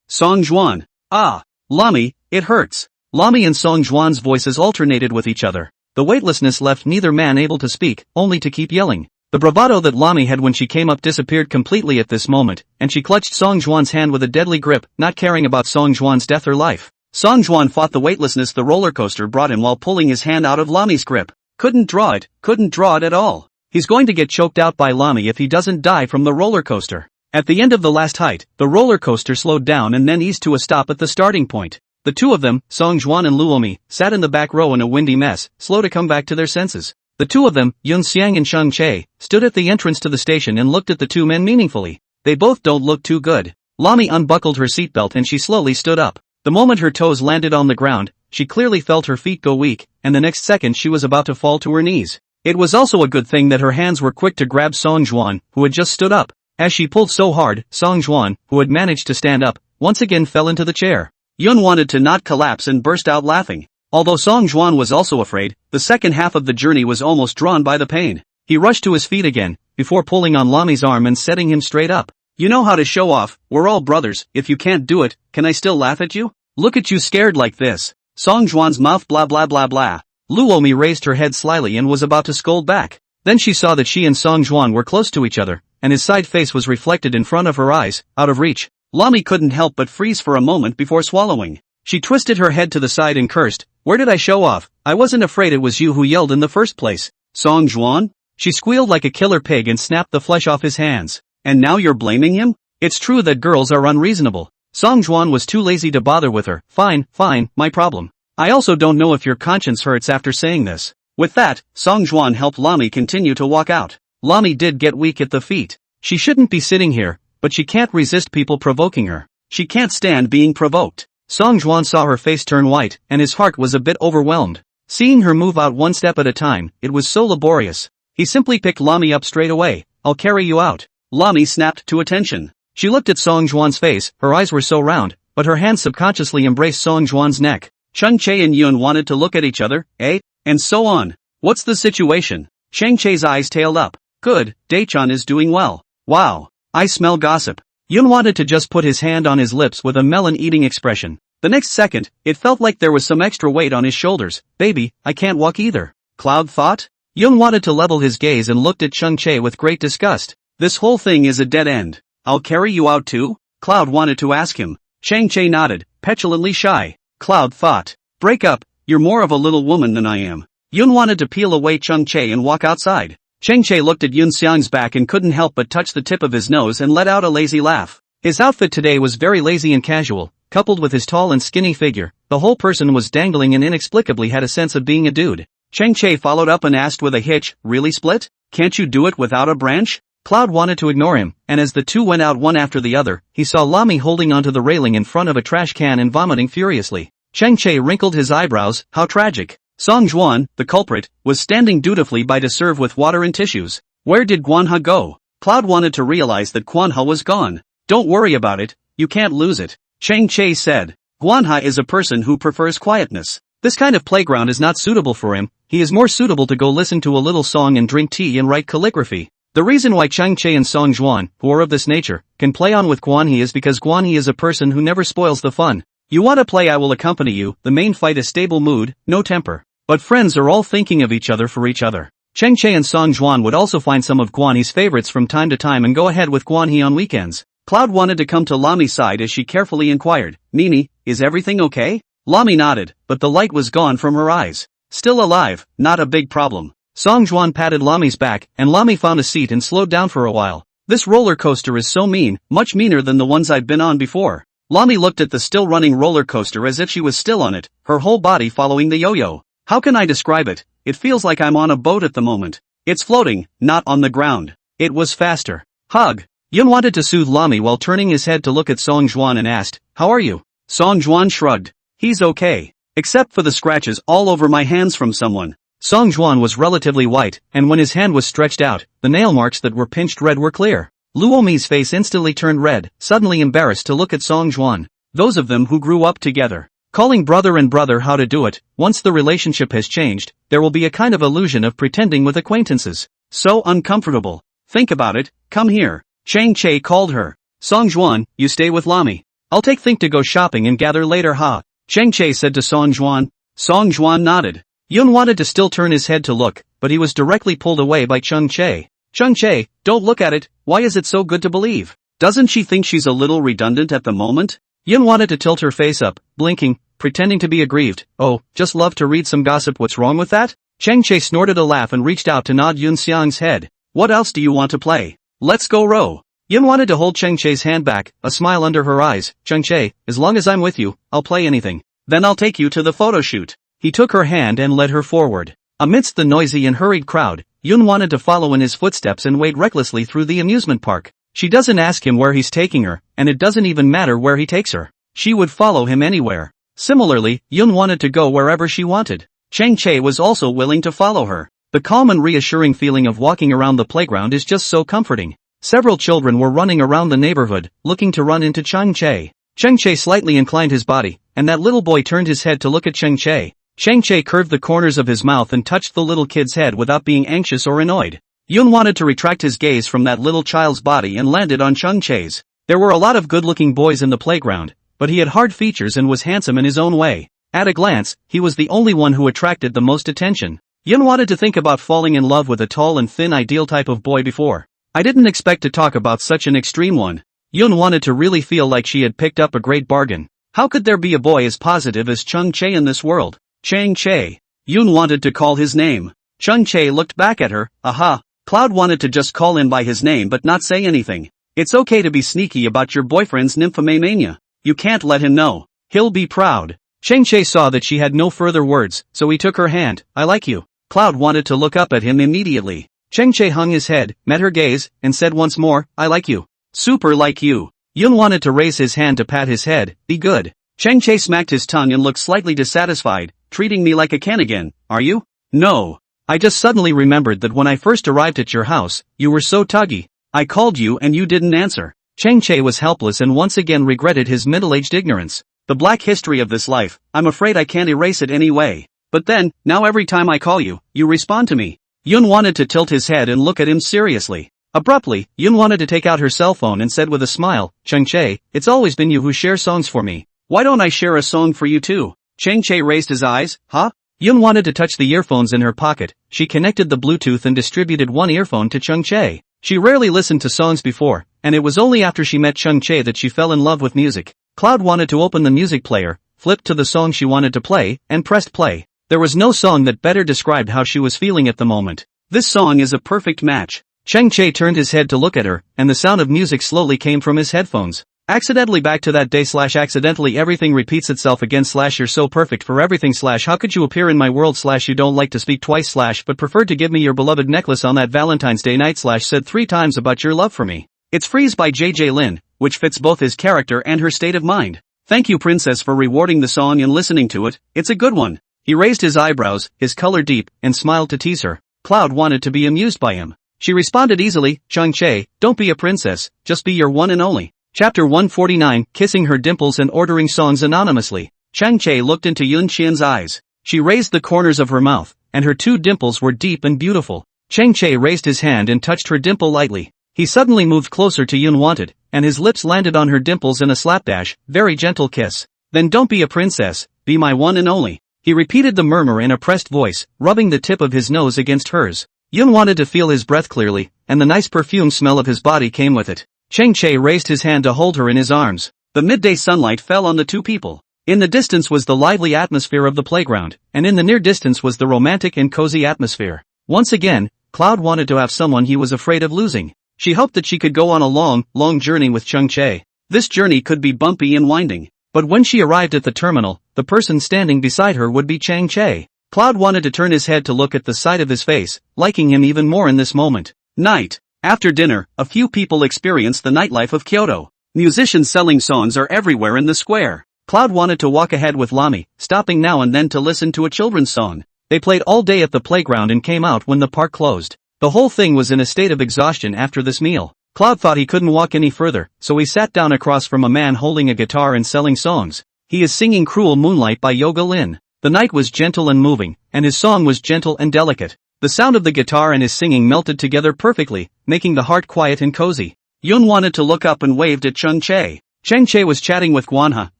Song Juan. Ah, Lami, it hurts. Lami and Song Juan's voices alternated with each other. The weightlessness left neither man able to speak, only to keep yelling. The bravado that Lami had when she came up disappeared completely at this moment, and she clutched Song Juan's hand with a deadly grip, not caring about Song Juan's death or life. Song Juan fought the weightlessness the roller coaster brought him while pulling his hand out of Lami's grip. Couldn't draw it at all. He's going to get choked out by Lami if he doesn't die from the roller coaster. At the end of the last height, the roller coaster slowed down and then eased to a stop at the starting point. The two of them, Song Juan and Luomi, sat in the back row in a windy mess, slow to come back to their senses. The two of them, Yun Xiang and Cheng Che, stood at the entrance to the station and looked at the two men meaningfully. They both don't look too good. Lami unbuckled her seatbelt and she slowly stood up. The moment her toes landed on the ground, she clearly felt her feet go weak, and the next second she was about to fall to her knees. It was also a good thing that her hands were quick to grab Song Juan, who had just stood up. As she pulled so hard, Song Juan, who had managed to stand up, once again fell into the chair. Yun wanted to not collapse and burst out laughing. Although Song Juan was also afraid, the second half of the journey was almost drawn by the pain. He rushed to his feet again, before pulling on Lami's arm and setting him straight up. "You know how to show off, we're all brothers, if you can't do it, can I still laugh at you? Look at you scared like this." Song Juan's mouth blah blah blah blah. Luomi raised her head slyly and was about to scold back. Then she saw that she and Song Juan were close to each other, and his side face was reflected in front of her eyes, out of reach. Lami couldn't help but freeze for a moment before swallowing. She twisted her head to the side and cursed, "Where did I show off? I wasn't afraid it was you who yelled in the first place." "Song Juan?" She squealed like a killer pig and snapped the flesh off his hands. "And now you're blaming him? It's true that girls are unreasonable." Song Juan was too lazy to bother with her. Fine, my problem. I also don't know if your conscience hurts after saying this." With that, Song Juan helped Lami continue to walk out. Lami did get weak at the feet. She shouldn't be sitting here, but she can't resist people provoking her. She can't stand being provoked. Song Juan saw her face turn white, and his heart was a bit overwhelmed. Seeing her move out one step at a time, it was so laborious. He simply picked Lami up straight away. "I'll carry you out." Lami snapped to attention. She looked at Song Juan's face, her eyes were so round, but her hand subconsciously embraced Song Juan's neck. Cheng Che and Yun wanted to look at each other, and so on. "What's the situation?" Cheng Che's eyes tailed up. "Good, Daechan is doing well. Wow, I smell gossip." Yun wanted to just put his hand on his lips with a melon-eating expression. The next second, it felt like there was some extra weight on his shoulders. "Baby, I can't walk either." Cloud thought. Yun wanted to level his gaze and looked at Cheng Che with great disgust. "This whole thing is a dead end. I'll carry you out too?" Cloud wanted to ask him. Cheng Che nodded, petulantly shy. Cloud thought. "Break up, you're more of a little woman than I am." Yun wanted to peel away Cheng Che and walk outside. Cheng Che looked at Yun Xiang's back and couldn't help but touch the tip of his nose and let out a lazy laugh. His outfit today was very lazy and casual, coupled with his tall and skinny figure. The whole person was dangling and inexplicably had a sense of being a dude. Cheng Che followed up and asked with a hitch, "Really, Split? Can't you do it without a branch?" Cloud wanted to ignore him, and as the two went out one after the other, he saw Lami holding onto the railing in front of a trash can and vomiting furiously. Cheng Che wrinkled his eyebrows. How tragic. Song Juan, the culprit, was standing dutifully by to serve with water and tissues. Where did Guanha go? Cloud wanted to realize that Guanha was gone. "Don't worry about it, you can't lose it," Cheng Che said. "Guanha is a person who prefers quietness. This kind of playground is not suitable for him, he is more suitable to go listen to a little song and drink tea and write calligraphy. The reason why Chang Che and Song Juan, who are of this nature, can play on with Guan He is because Guan He is a person who never spoils the fun. You want to play, I will accompany you. The main fight is stable mood, no temper. But friends are all thinking of each other for each other. Chang Che and Song Juan would also find some of Guan He's favorites from time to time and go ahead with Guan He on weekends. Cloud wanted to come to Lami's side as she carefully inquired, Nini, is everything okay? Lami nodded, but the light was gone from her eyes. Still alive, not a big problem. Song Juan patted Lami's back, and Lami found a seat and slowed down for a while. This roller coaster is so mean, much meaner than the ones I've been on before. Lami looked at the still running roller coaster as if she was still on it, her whole body following the yo-yo. How can I describe it? It feels like I'm on a boat at the moment. It's floating, not on the ground. It was faster. Hug. Yun wanted to soothe Lami while turning his head to look at Song Juan and asked, how are you? Song Juan shrugged. He's okay. Except for the scratches all over my hands from someone. Song Juan was relatively white, and when his hand was stretched out, the nail marks that were pinched red were clear. Luomi's face instantly turned red, suddenly embarrassed to look at Song Juan. Those of them who grew up together. Calling brother and brother how to do it, once the relationship has changed, there will be a kind of illusion of pretending with acquaintances. So uncomfortable. Think about it, come here. Chang Che called her. Song Juan, you stay with Lami. I'll take Think to go shopping and gather later ha. Chang Che said to Song Juan. Song Juan nodded. Yun wanted to still turn his head to look, but he was directly pulled away by Chang Che. Chang Che, don't look at it, why is it so good to believe? Doesn't she think she's a little redundant at the moment? Yun wanted to tilt her face up, blinking, pretending to be aggrieved. Oh, just love to read some gossip, what's wrong with that? Chang Che snorted a laugh and reached out to nod Yun Xiang's head. What else do you want to play? Let's go row. Yun wanted to hold Chang Che's hand back, a smile under her eyes. Chang Che, as long as I'm with you, I'll play anything. Then I'll take you to the photo shoot. He took her hand and led her forward. Amidst the noisy and hurried crowd, Yun wanted to follow in his footsteps and wade recklessly through the amusement park. She doesn't ask him where he's taking her, and it doesn't even matter where he takes her. She would follow him anywhere. Similarly, Yun wanted to go wherever she wanted. Chang Che was also willing to follow her. The calm and reassuring feeling of walking around the playground is just so comforting. Several children were running around the neighborhood, looking to run into Chang Che. Chang Che slightly inclined his body, and that little boy turned his head to look at Chang Che. Chang Che curved the corners of his mouth and touched the little kid's head without being anxious or annoyed. Yun wanted to retract his gaze from that little child's body and landed on Chang Che's. There were a lot of good-looking boys in the playground, but he had hard features and was handsome in his own way. At a glance, he was the only one who attracted the most attention. Yun wanted to think about falling in love with a tall and thin ideal type of boy before. I didn't expect to talk about such an extreme one. Yun wanted to really feel like she had picked up a great bargain. How could there be a boy as positive as Chang Che in this world? Chang Che. Yun wanted to call his name. Chang Che looked back at her. Aha. Cloud wanted to just call him by his name but not say anything. It's okay to be sneaky about your boyfriend's nymphomania. You can't let him know. He'll be proud. Chang Che saw that she had no further words, so he took her hand. I like you. Cloud wanted to look up at him immediately. Chang Che hung his head, met her gaze, and said once more, I like you. Super like you. Yun wanted to raise his hand to pat his head. Be good. Chang Che smacked his tongue and looked slightly dissatisfied. Treating me like a can again, are you? No. I just suddenly remembered that when I first arrived at your house, you were so tuggy. I called you and you didn't answer. Chang Che was helpless and once again regretted his middle-aged ignorance. The black history of this life, I'm afraid I can't erase it anyway. But then, now every time I call you, you respond to me. Yun wanted to tilt his head and look at him seriously. Abruptly, Yun wanted to take out her cell phone and said with a smile, Chang Che, it's always been you who share songs for me. Why don't I share a song for you too? Chang Che raised his eyes, huh? Yun wanted to touch the earphones in her pocket. She connected the Bluetooth and distributed one earphone to Chang Che. She rarely listened to songs before, and it was only after she met Chang Che that she fell in love with music. Cloud wanted to open the music player, flipped to the song she wanted to play, and pressed play. There was no song that better described how she was feeling at the moment. This song is a perfect match. Chang Che turned his head to look at her, and the sound of music slowly came from his headphones. Accidentally back to that day / accidentally everything repeats itself again / you're so perfect for everything / how could you appear in my world / you don't like to speak twice / but preferred to give me your beloved necklace on that Valentine's Day night / said 3 times about your love for me. It's Freeze by JJ Lin, which fits both his character and her state of mind. Thank you princess for rewarding the song and listening to it, it's a good one. He raised his eyebrows, his color deep, and smiled to tease her. Cloud wanted to be amused by him. She responded easily, Chang Che, don't be a princess, just be your one and only. Chapter 149, Kissing Her Dimples and Ordering Songs Anonymously. Chang Che looked into Yun Qian's eyes. She raised the corners of her mouth, and her 2 dimples were deep and beautiful. Chang Che raised his hand and touched her dimple lightly. He suddenly moved closer to Yun Wanted, and his lips landed on her dimples in a slapdash, very gentle kiss. Then don't be a princess, be my one and only. He repeated the murmur in a pressed voice, rubbing the tip of his nose against hers. Yun wanted to feel his breath clearly, and the nice perfume smell of his body came with it. Chang Che raised his hand to hold her in his arms. The midday sunlight fell on the 2 people. In the distance was the lively atmosphere of the playground, and in the near distance was the romantic and cozy atmosphere. Once again, Cloud wanted to have someone he was afraid of losing. She hoped that she could go on a long journey with Chang Che. This journey could be bumpy and winding. But when she arrived at the terminal, the person standing beside her would be Chang Che. Cloud wanted to turn his head to look at the side of his face, liking him even more in this moment. Night. After dinner, a few people experienced the nightlife of Kyoto. Musicians selling songs are everywhere in the square. Cloud wanted to walk ahead with Lami, stopping now and then to listen to a children's song. They played all day at the playground and came out when the park closed. The whole thing was in a state of exhaustion after this meal. Cloud thought he couldn't walk any further, so he sat down across from a man holding a guitar and selling songs. He is singing Cruel Moonlight by Yoga Lin. The night was gentle and moving, and his song was gentle and delicate. The sound of the guitar and his singing melted together perfectly, making the heart quiet and cozy. Yun wanted to look up and waved at Chang Che. Chang Che was chatting with Guanha,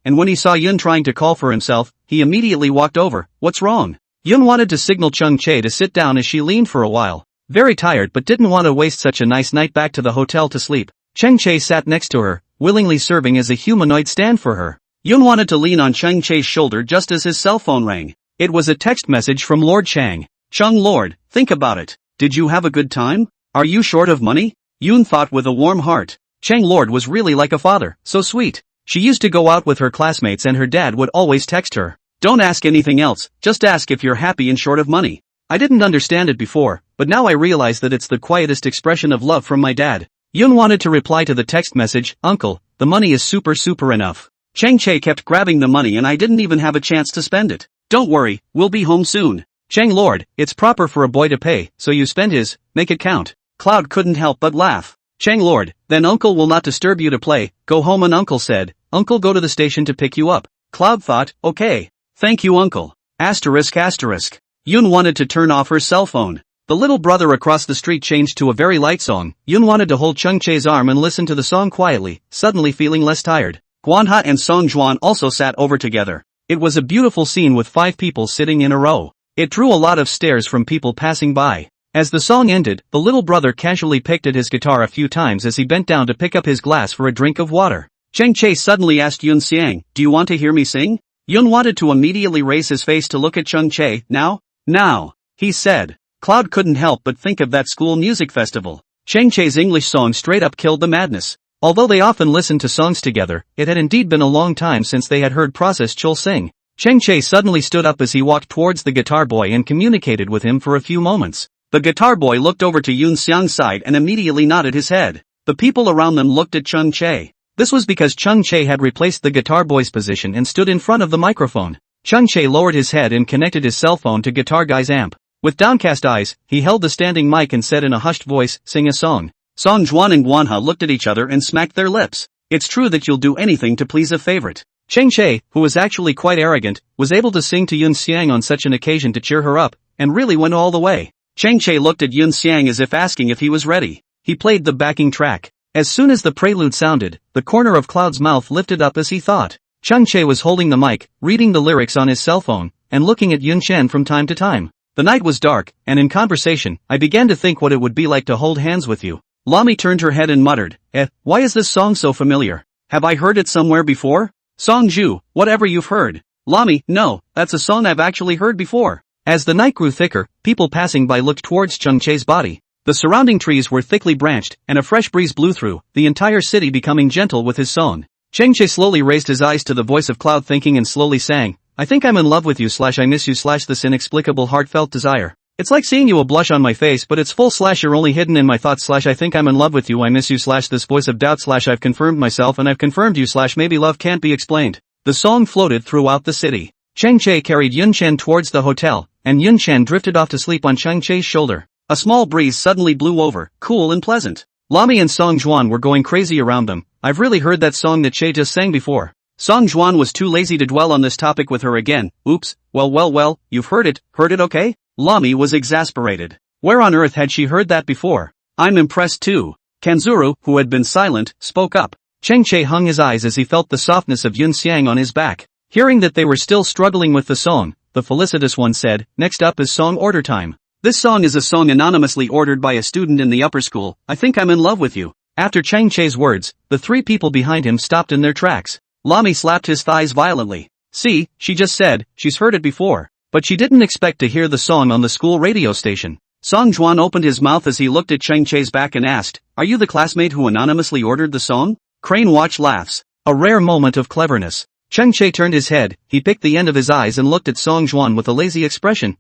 and when he saw Yun trying to call for himself, he immediately walked over. What's wrong? Yun wanted to signal Chang Che to sit down as she leaned for a while. Very tired but didn't want to waste such a nice night back to the hotel to sleep. Chang Che sat next to her, willingly serving as a humanoid stand for her. Yun wanted to lean on Chang Che's shoulder just as his cell phone rang. It was a text message from Lord Chang. Chung Lord, think about it. Did you have a good time? Are you short of money? Yun thought with a warm heart. Chang Lord was really like a father, so sweet. She used to go out with her classmates and her dad would always text her. Don't ask anything else, just ask if you're happy and short of money. I didn't understand it before, but now I realize that it's the quietest expression of love from my dad. Yun wanted to reply to the text message, Uncle, the money is super enough. Chang Che kept grabbing the money and I didn't even have a chance to spend it. Don't worry, we'll be home soon. Chang Lord, it's proper for a boy to pay, so you spend his, make it count. Cloud couldn't help but laugh. Chang Lord, then Uncle will not disturb you to play, go home and Uncle said, Uncle go to the station to pick you up. Cloud thought, okay. Thank you Uncle. Asterisk. Yun wanted to turn off her cell phone. The little brother across the street changed to a very light song. Yun wanted to hold Chang Che's arm and listen to the song quietly, suddenly feeling less tired. Guanha and Song Juan also sat over together. It was a beautiful scene with 5 people sitting in a row. It drew a lot of stares from people passing by. As the song ended, the little brother casually picked at his guitar a few times as he bent down to pick up his glass for a drink of water. Chang Che suddenly asked Yun Xiang, do you want to hear me sing? Yun wanted to immediately raise his face to look at Chang Che. Now, he said. Cloud couldn't help but think of that school music festival. Chang Che's English song straight up killed the madness. Although they often listened to songs together, it had indeed been a long time since they had heard Process Chul sing. Chang Che suddenly stood up as he walked towards the guitar boy and communicated with him for a few moments. The guitar boy looked over to Yun Xiang's side and immediately nodded his head. The people around them looked at Chang Che. This was because Chang Che had replaced the guitar boy's position and stood in front of the microphone. Chang Che lowered his head and connected his cell phone to guitar guy's amp. With downcast eyes, he held the standing mic and said in a hushed voice, sing a song. Song Juan and Guanha looked at each other and smacked their lips. It's true that you'll do anything to please a favorite. Chang Che, who was actually quite arrogant, was able to sing to Yun Xiang on such an occasion to cheer her up, and really went all the way. Chang Che looked at Yun Xiang as if asking if he was ready. He played the backing track. As soon as the prelude sounded, the corner of Cloud's mouth lifted up as he thought. Chang Che was holding the mic, reading the lyrics on his cell phone, and looking at Yun Chen from time to time. The night was dark, and in conversation, I began to think what it would be like to hold hands with you. Lami turned her head and muttered, why is this song so familiar? Have I heard it somewhere before? Song Ju, whatever you've heard. Lami, no, that's a song I've actually heard before. As the night grew thicker, people passing by looked towards Chang Che's body. The surrounding trees were thickly branched, and a fresh breeze blew through, the entire city becoming gentle with his song. Chang Che slowly raised his eyes to the voice of Cloud thinking and slowly sang, I think I'm in love with you / I miss you / this inexplicable heartfelt desire. It's like seeing you a blush on my face but it's full / you're only hidden in my thoughts / I think I'm in love with you I miss you / this voice of doubt / I've confirmed myself and I've confirmed you / maybe love can't be explained. The song floated throughout the city. Chang Che carried Yun Chen towards the hotel, and Yun Chen drifted off to sleep on Chang Che's shoulder. A small breeze suddenly blew over, cool and pleasant. Lami and Song Juan were going crazy around them. I've really heard that song that Che just sang before. Song Juan was too lazy to dwell on this topic with her again. Oops, well, you've heard it okay? Lami was exasperated. Where on earth had she heard that before? I'm impressed too. Kanzuru, who had been silent, spoke up. Cheng Che hung his eyes as he felt the softness of Yun Xiang on his back. Hearing that they were still struggling with the song, the felicitous one said, next up is song order time. This song is a song anonymously ordered by a student in the upper school. I think I'm in love with you. After Cheng Che's words, the three people behind him stopped in their tracks. Lami slapped his thighs violently. See, she just said, she's heard it before. But she didn't expect to hear the song on the school radio station. Song Juan opened his mouth as he looked at Cheng Che's back and asked, are you the classmate who anonymously ordered the song? Crane Watch laughs. A rare moment of cleverness. Cheng Che turned his head, he picked the end of his eyes and looked at Song Juan with a lazy expression.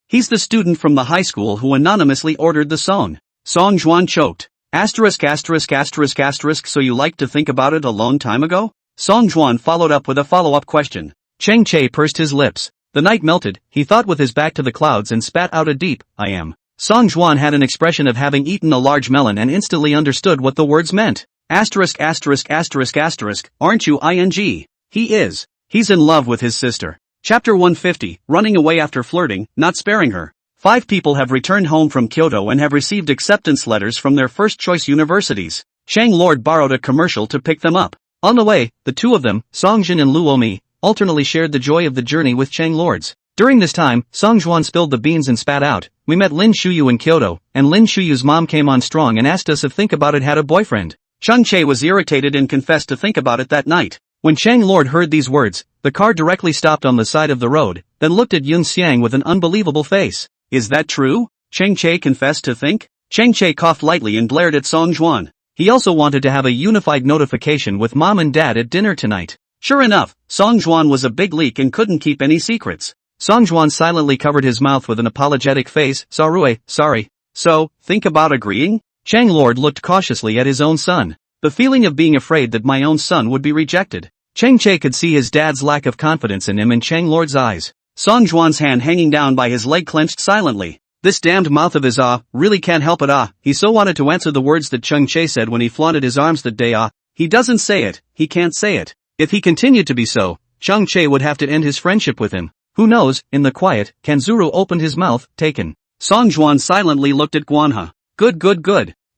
He's the student from the high school who anonymously ordered the song. Song Juan choked. Asterisk asterisk asterisk asterisk, so you liked to think about it a long time ago? Song Juan followed up with a follow-up question. Cheng Che pursed his lips. The night melted, he thought with his back to the clouds and spat out a deep, I am. Song Juan had an expression of having eaten a large melon and instantly understood what the words meant. Asterisk asterisk asterisk asterisk, aren't you ing? He is. He's in love with his sister. Chapter 150, running away after flirting, not sparing her. 5 people have returned home from Kyoto and have received acceptance letters from their first-choice universities. Chang Lord borrowed a commercial to pick them up. On the way, the two of them, Songjin and Luomi, alternately shared the joy of the journey with Chang Lords. During this time, Song Juan spilled the beans and spat out, we met Lin Shuyu in Kyoto, and Lin Shuyu's mom came on strong and asked us if Think About It had a boyfriend. Cheng Che was irritated and confessed to think about it that night. When Chang Lord heard these words, the car directly stopped on the side of the road, then looked at Yun Xiang with an unbelievable face. Is that true? Cheng Che confessed to think? Cheng Che coughed lightly and glared at Song Juan. He also wanted to have a unified notification with mom and dad at dinner tonight. Sure enough, Song Juan was a big leak and couldn't keep any secrets. Song Juan silently covered his mouth with an apologetic face. Sorry. So, think about agreeing? Chang Lord looked cautiously at his own son. The feeling of being afraid that my own son would be rejected. Cheng Che could see his dad's lack of confidence in him in Chang Lord's eyes. Song Juan's hand hanging down by his leg clenched silently. This damned mouth of his really can't help it he so wanted to answer the words that Cheng Che said when he flaunted his arms that day he doesn't say it, he can't say it. If he continued to be so, Cheng Che would have to end his friendship with him. Who knows? In the quiet, Kanzuru opened his mouth, taken. Song Juan silently looked at Guanha. Good.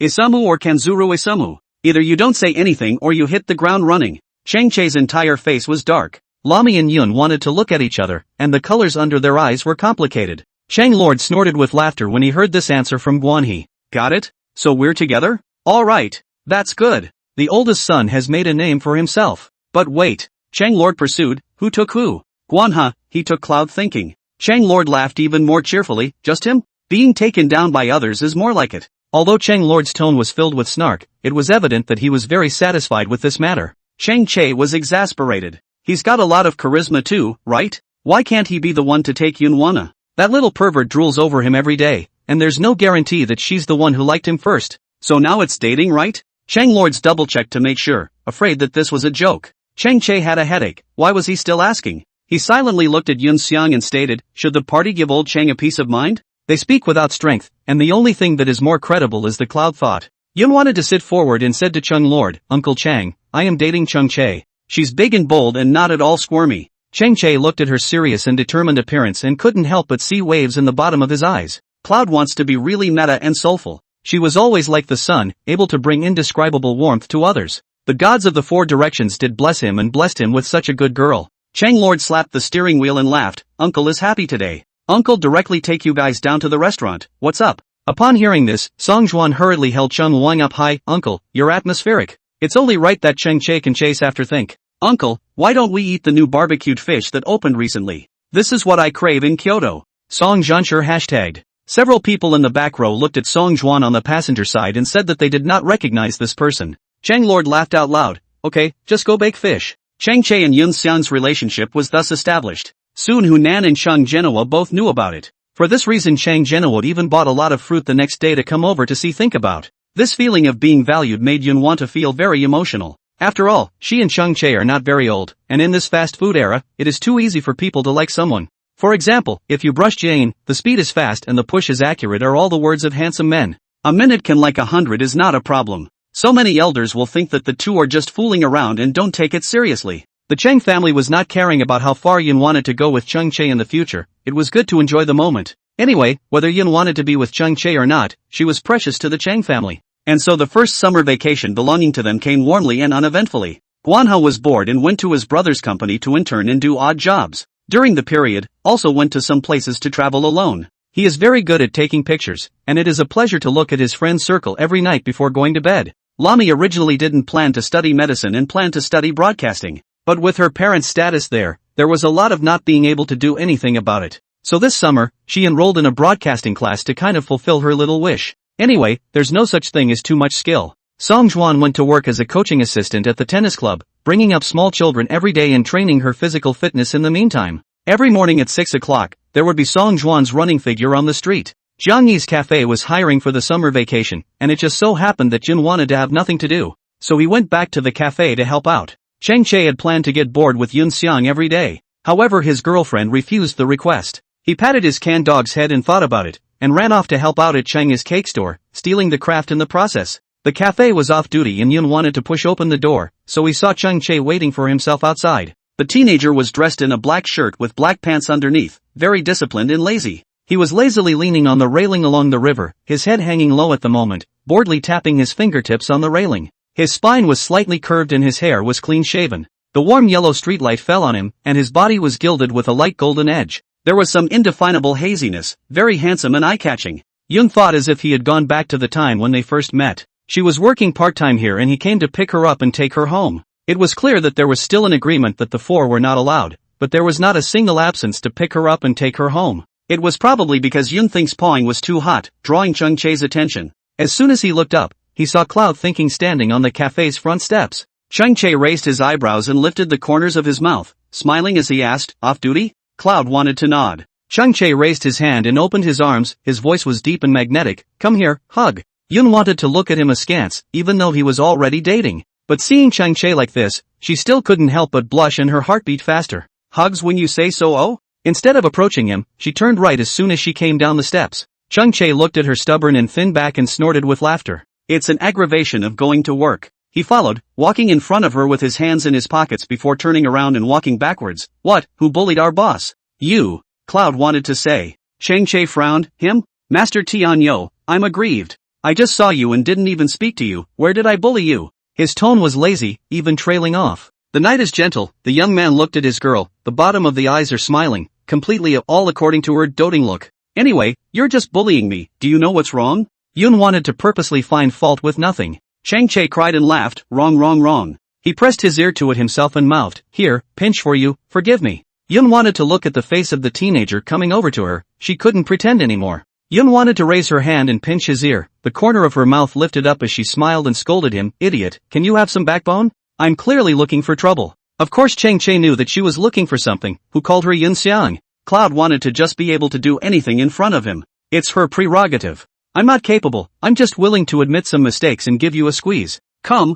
Isamu or Kanzuru Isamu. Either you don't say anything or you hit the ground running. Cheng Che's entire face was dark. Lami and Yun wanted to look at each other, and the colors under their eyes were complicated. Chang Lord snorted with laughter when he heard this answer from Guanhe. Got it? So we're together? Alright. That's good. The oldest son has made a name for himself. But wait. Chang Lord pursued, who took who? Guanha, he took Cloud thinking. Chang Lord laughed even more cheerfully, just him? Being taken down by others is more like it. Although Chang Lord's tone was filled with snark, it was evident that he was very satisfied with this matter. Cheng Che was exasperated. He's got a lot of charisma too, right? Why can't he be the one to take Yunwana? That little pervert drools over him every day, and there's no guarantee that she's the one who liked him first. So now it's dating, right? Chang Lords double-checked to make sure, afraid that this was a joke. Cheng Che had a headache. Why was he still asking? He silently looked at Yun Xiang and stated, should the party give old Cheng a peace of mind? They speak without strength, and the only thing that is more credible is the Cloud thought. Yun wanted to sit forward and said to Cheng Lord, Uncle Chang, I am dating Cheng Che. She's big and bold and not at all squirmy. Cheng Che looked at her serious and determined appearance and couldn't help but see waves in the bottom of his eyes. Cloud wants to be really meta and soulful. She was always like the sun, able to bring indescribable warmth to others. The gods of the 4 directions did bless him and blessed him with such a good girl. Cheng Lord slapped the steering wheel and laughed. Uncle is happy today. Uncle directly take you guys down to the restaurant. What's up? Upon hearing this, Song Juan hurriedly held Cheng Luang up high. Uncle, you're atmospheric. It's only right that Cheng Che can chase after think. Uncle, why don't we eat the new barbecued fish that opened recently? This is what I crave in Kyoto. Song Juanshur hashtagged. Several people in the back row looked at Song Juan on the passenger side and said that they did not recognize this person. Cheng Lord laughed out loud. Okay, just go bake fish. Cheng Che and Yun Xiang's relationship was thus established. Soon Hunan and Cheng Genoa both knew about it. For this reason Cheng Genoa even bought a lot of fruit the next day to come over to see Think About. This feeling of being valued made Yun want to feel very emotional. After all, she and Cheng Che are not very old, and in this fast food era, it is too easy for people to like someone. For example, if you brush Jane, the speed is fast and the push is accurate are all the words of handsome men. A minute can like 100 is not a problem. So many elders will think that the two are just fooling around and don't take it seriously. The Cheng family was not caring about how far Yun wanted to go with Cheng Che in the future. It was good to enjoy the moment. Anyway, whether Yun wanted to be with Chung Chae or not, she was precious to the Chang family. And so the first summer vacation belonging to them came warmly and uneventfully. Manhwa was bored and went to his brother's company to intern and do odd jobs. During the period, also went to some places to travel alone. He is very good at taking pictures, and it is a pleasure to look at his friend's circle every night before going to bed. Lami originally didn't plan to study medicine and planned to study broadcasting. But with her parents' status there was a lot of not being able to do anything about it. So this summer, she enrolled in a broadcasting class to kind of fulfill her little wish. Anyway, there's no such thing as too much skill. Song Juan went to work as a coaching assistant at the tennis club, bringing up small children every day and training her physical fitness in the meantime. Every morning at 6 o'clock, there would be Song Juan's running figure on the street. Jiang Yi's cafe was hiring for the summer vacation, and it just so happened that Jun wanted to have nothing to do. So he went back to the cafe to help out. Chang Chae had planned to get bored with Yun Xiang every day. However, his girlfriend refused the request. He patted his canned dog's head and thought about it, and ran off to help out at Chang's cake store, stealing the craft in the process. The cafe was off duty and Yun wanted to push open the door, so he saw Chang Chae waiting for himself outside. The teenager was dressed in a black shirt with black pants underneath, very disciplined and lazy. He was lazily leaning on the railing along the river, his head hanging low at the moment, boredly tapping his fingertips on the railing. His spine was slightly curved and his hair was clean-shaven. The warm yellow streetlight fell on him, and his body was gilded with a light golden edge. There was some indefinable haziness, very handsome and eye-catching. Yun thought as if he had gone back to the time when they first met. She was working part-time here and he came to pick her up and take her home. It was clear that there was still an agreement that the four were not allowed, but there was not a single absence to pick her up and take her home. It was probably because Yun thinks pawing was too hot, drawing Chung Chae's attention. As soon as he looked up, he saw Cloud thinking standing on the cafe's front steps. Chung Chae raised his eyebrows and lifted the corners of his mouth, smiling as he asked, "Off duty?" Cloud wanted to nod. Chung Chae raised his hand and opened his arms, his voice was deep and magnetic, "Come here, hug." Yun wanted to look at him askance, even though he was already dating. But seeing Chung Chae like this, she still couldn't help but blush and her heart beat faster. "Hugs when you say so, oh?" Instead of approaching him, she turned right as soon as she came down the steps. Chung Chae looked at her stubborn and thin back and snorted with laughter. "It's an aggravation of going to work." He followed, walking in front of her with his hands in his pockets before turning around and walking backwards. "What, who bullied our boss?" "You," Cloud wanted to say. Chang Chae frowned. "Him? Master Tianyo, I'm aggrieved. I just saw you and didn't even speak to you, where did I bully you?" His tone was lazy, even trailing off. "The night is gentle," the young man looked at his girl, the bottom of the eyes are smiling, completely all according to her doting look. "Anyway, you're just bullying me, do you know what's wrong?" Yun wanted to purposely find fault with nothing. Chang Chae cried and laughed, "Wrong, wrong, wrong." He pressed his ear to it himself and mouthed, "Here, pinch for you, forgive me." Yun wanted to look at the face of the teenager coming over to her, she couldn't pretend anymore. Yun wanted to raise her hand and pinch his ear, the corner of her mouth lifted up as she smiled and scolded him, "Idiot, can you have some backbone? I'm clearly looking for trouble." Of course Chang Chae knew that she was looking for something, who called her Yun Xiang. Cloud wanted to just be able to do anything in front of him. It's her prerogative. "I'm not capable, I'm just willing to admit some mistakes and give you a squeeze. Come,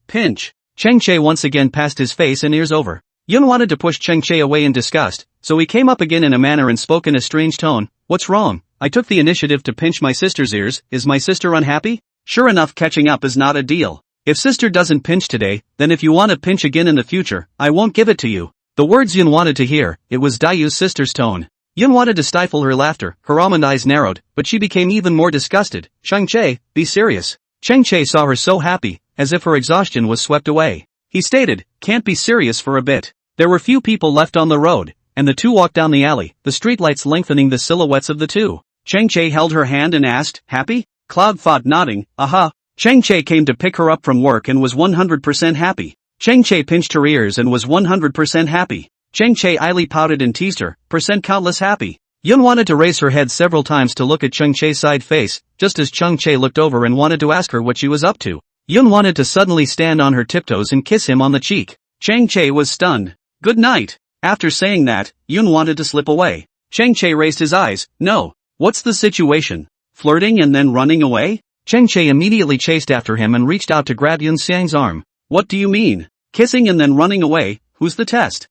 pinch." Chang Chae once again passed his face and ears over. Yun wanted to push Chang Chae away in disgust, so he came up again in a manner and spoke in a strange tone. "What's wrong? I took the initiative to pinch my sister's ears, is my sister unhappy?" "Sure enough, catching up is not a deal. If sister doesn't pinch today, then if you want to pinch again in the future, I won't give it to you." The words Yun wanted to hear, it was Dayu's sister's tone. Yun wanted to stifle her laughter, her almond eyes narrowed, but she became even more disgusted. "Chang Chae, be serious." Chang Chae saw her so happy, as if her exhaustion was swept away. He stated, "Can't be serious for a bit." There were few people left on the road, and the two walked down the alley, the streetlights lengthening the silhouettes of the two. Chang Chae held her hand and asked, "Happy?" Cloud thought, nodding, "Aha." Chang Chae came to pick her up from work and was 100% happy. Chang Chae pinched her ears and was 100% happy. Chang Chae idly pouted and teased her, countless happy. Yun wanted to raise her head several times to look at Chang Chae's side face, just as Chang Chae looked over and wanted to ask her what she was up to. Yun wanted to suddenly stand on her tiptoes and kiss him on the cheek. Chang Chae was stunned. "Good night." After saying that, Yun wanted to slip away. Chang Chae raised his eyes. "No. What's the situation? Flirting and then running away?" Chang Chae immediately chased after him and reached out to grab Yun Xiang's arm. "What do you mean? Kissing and then running away, who's the test?"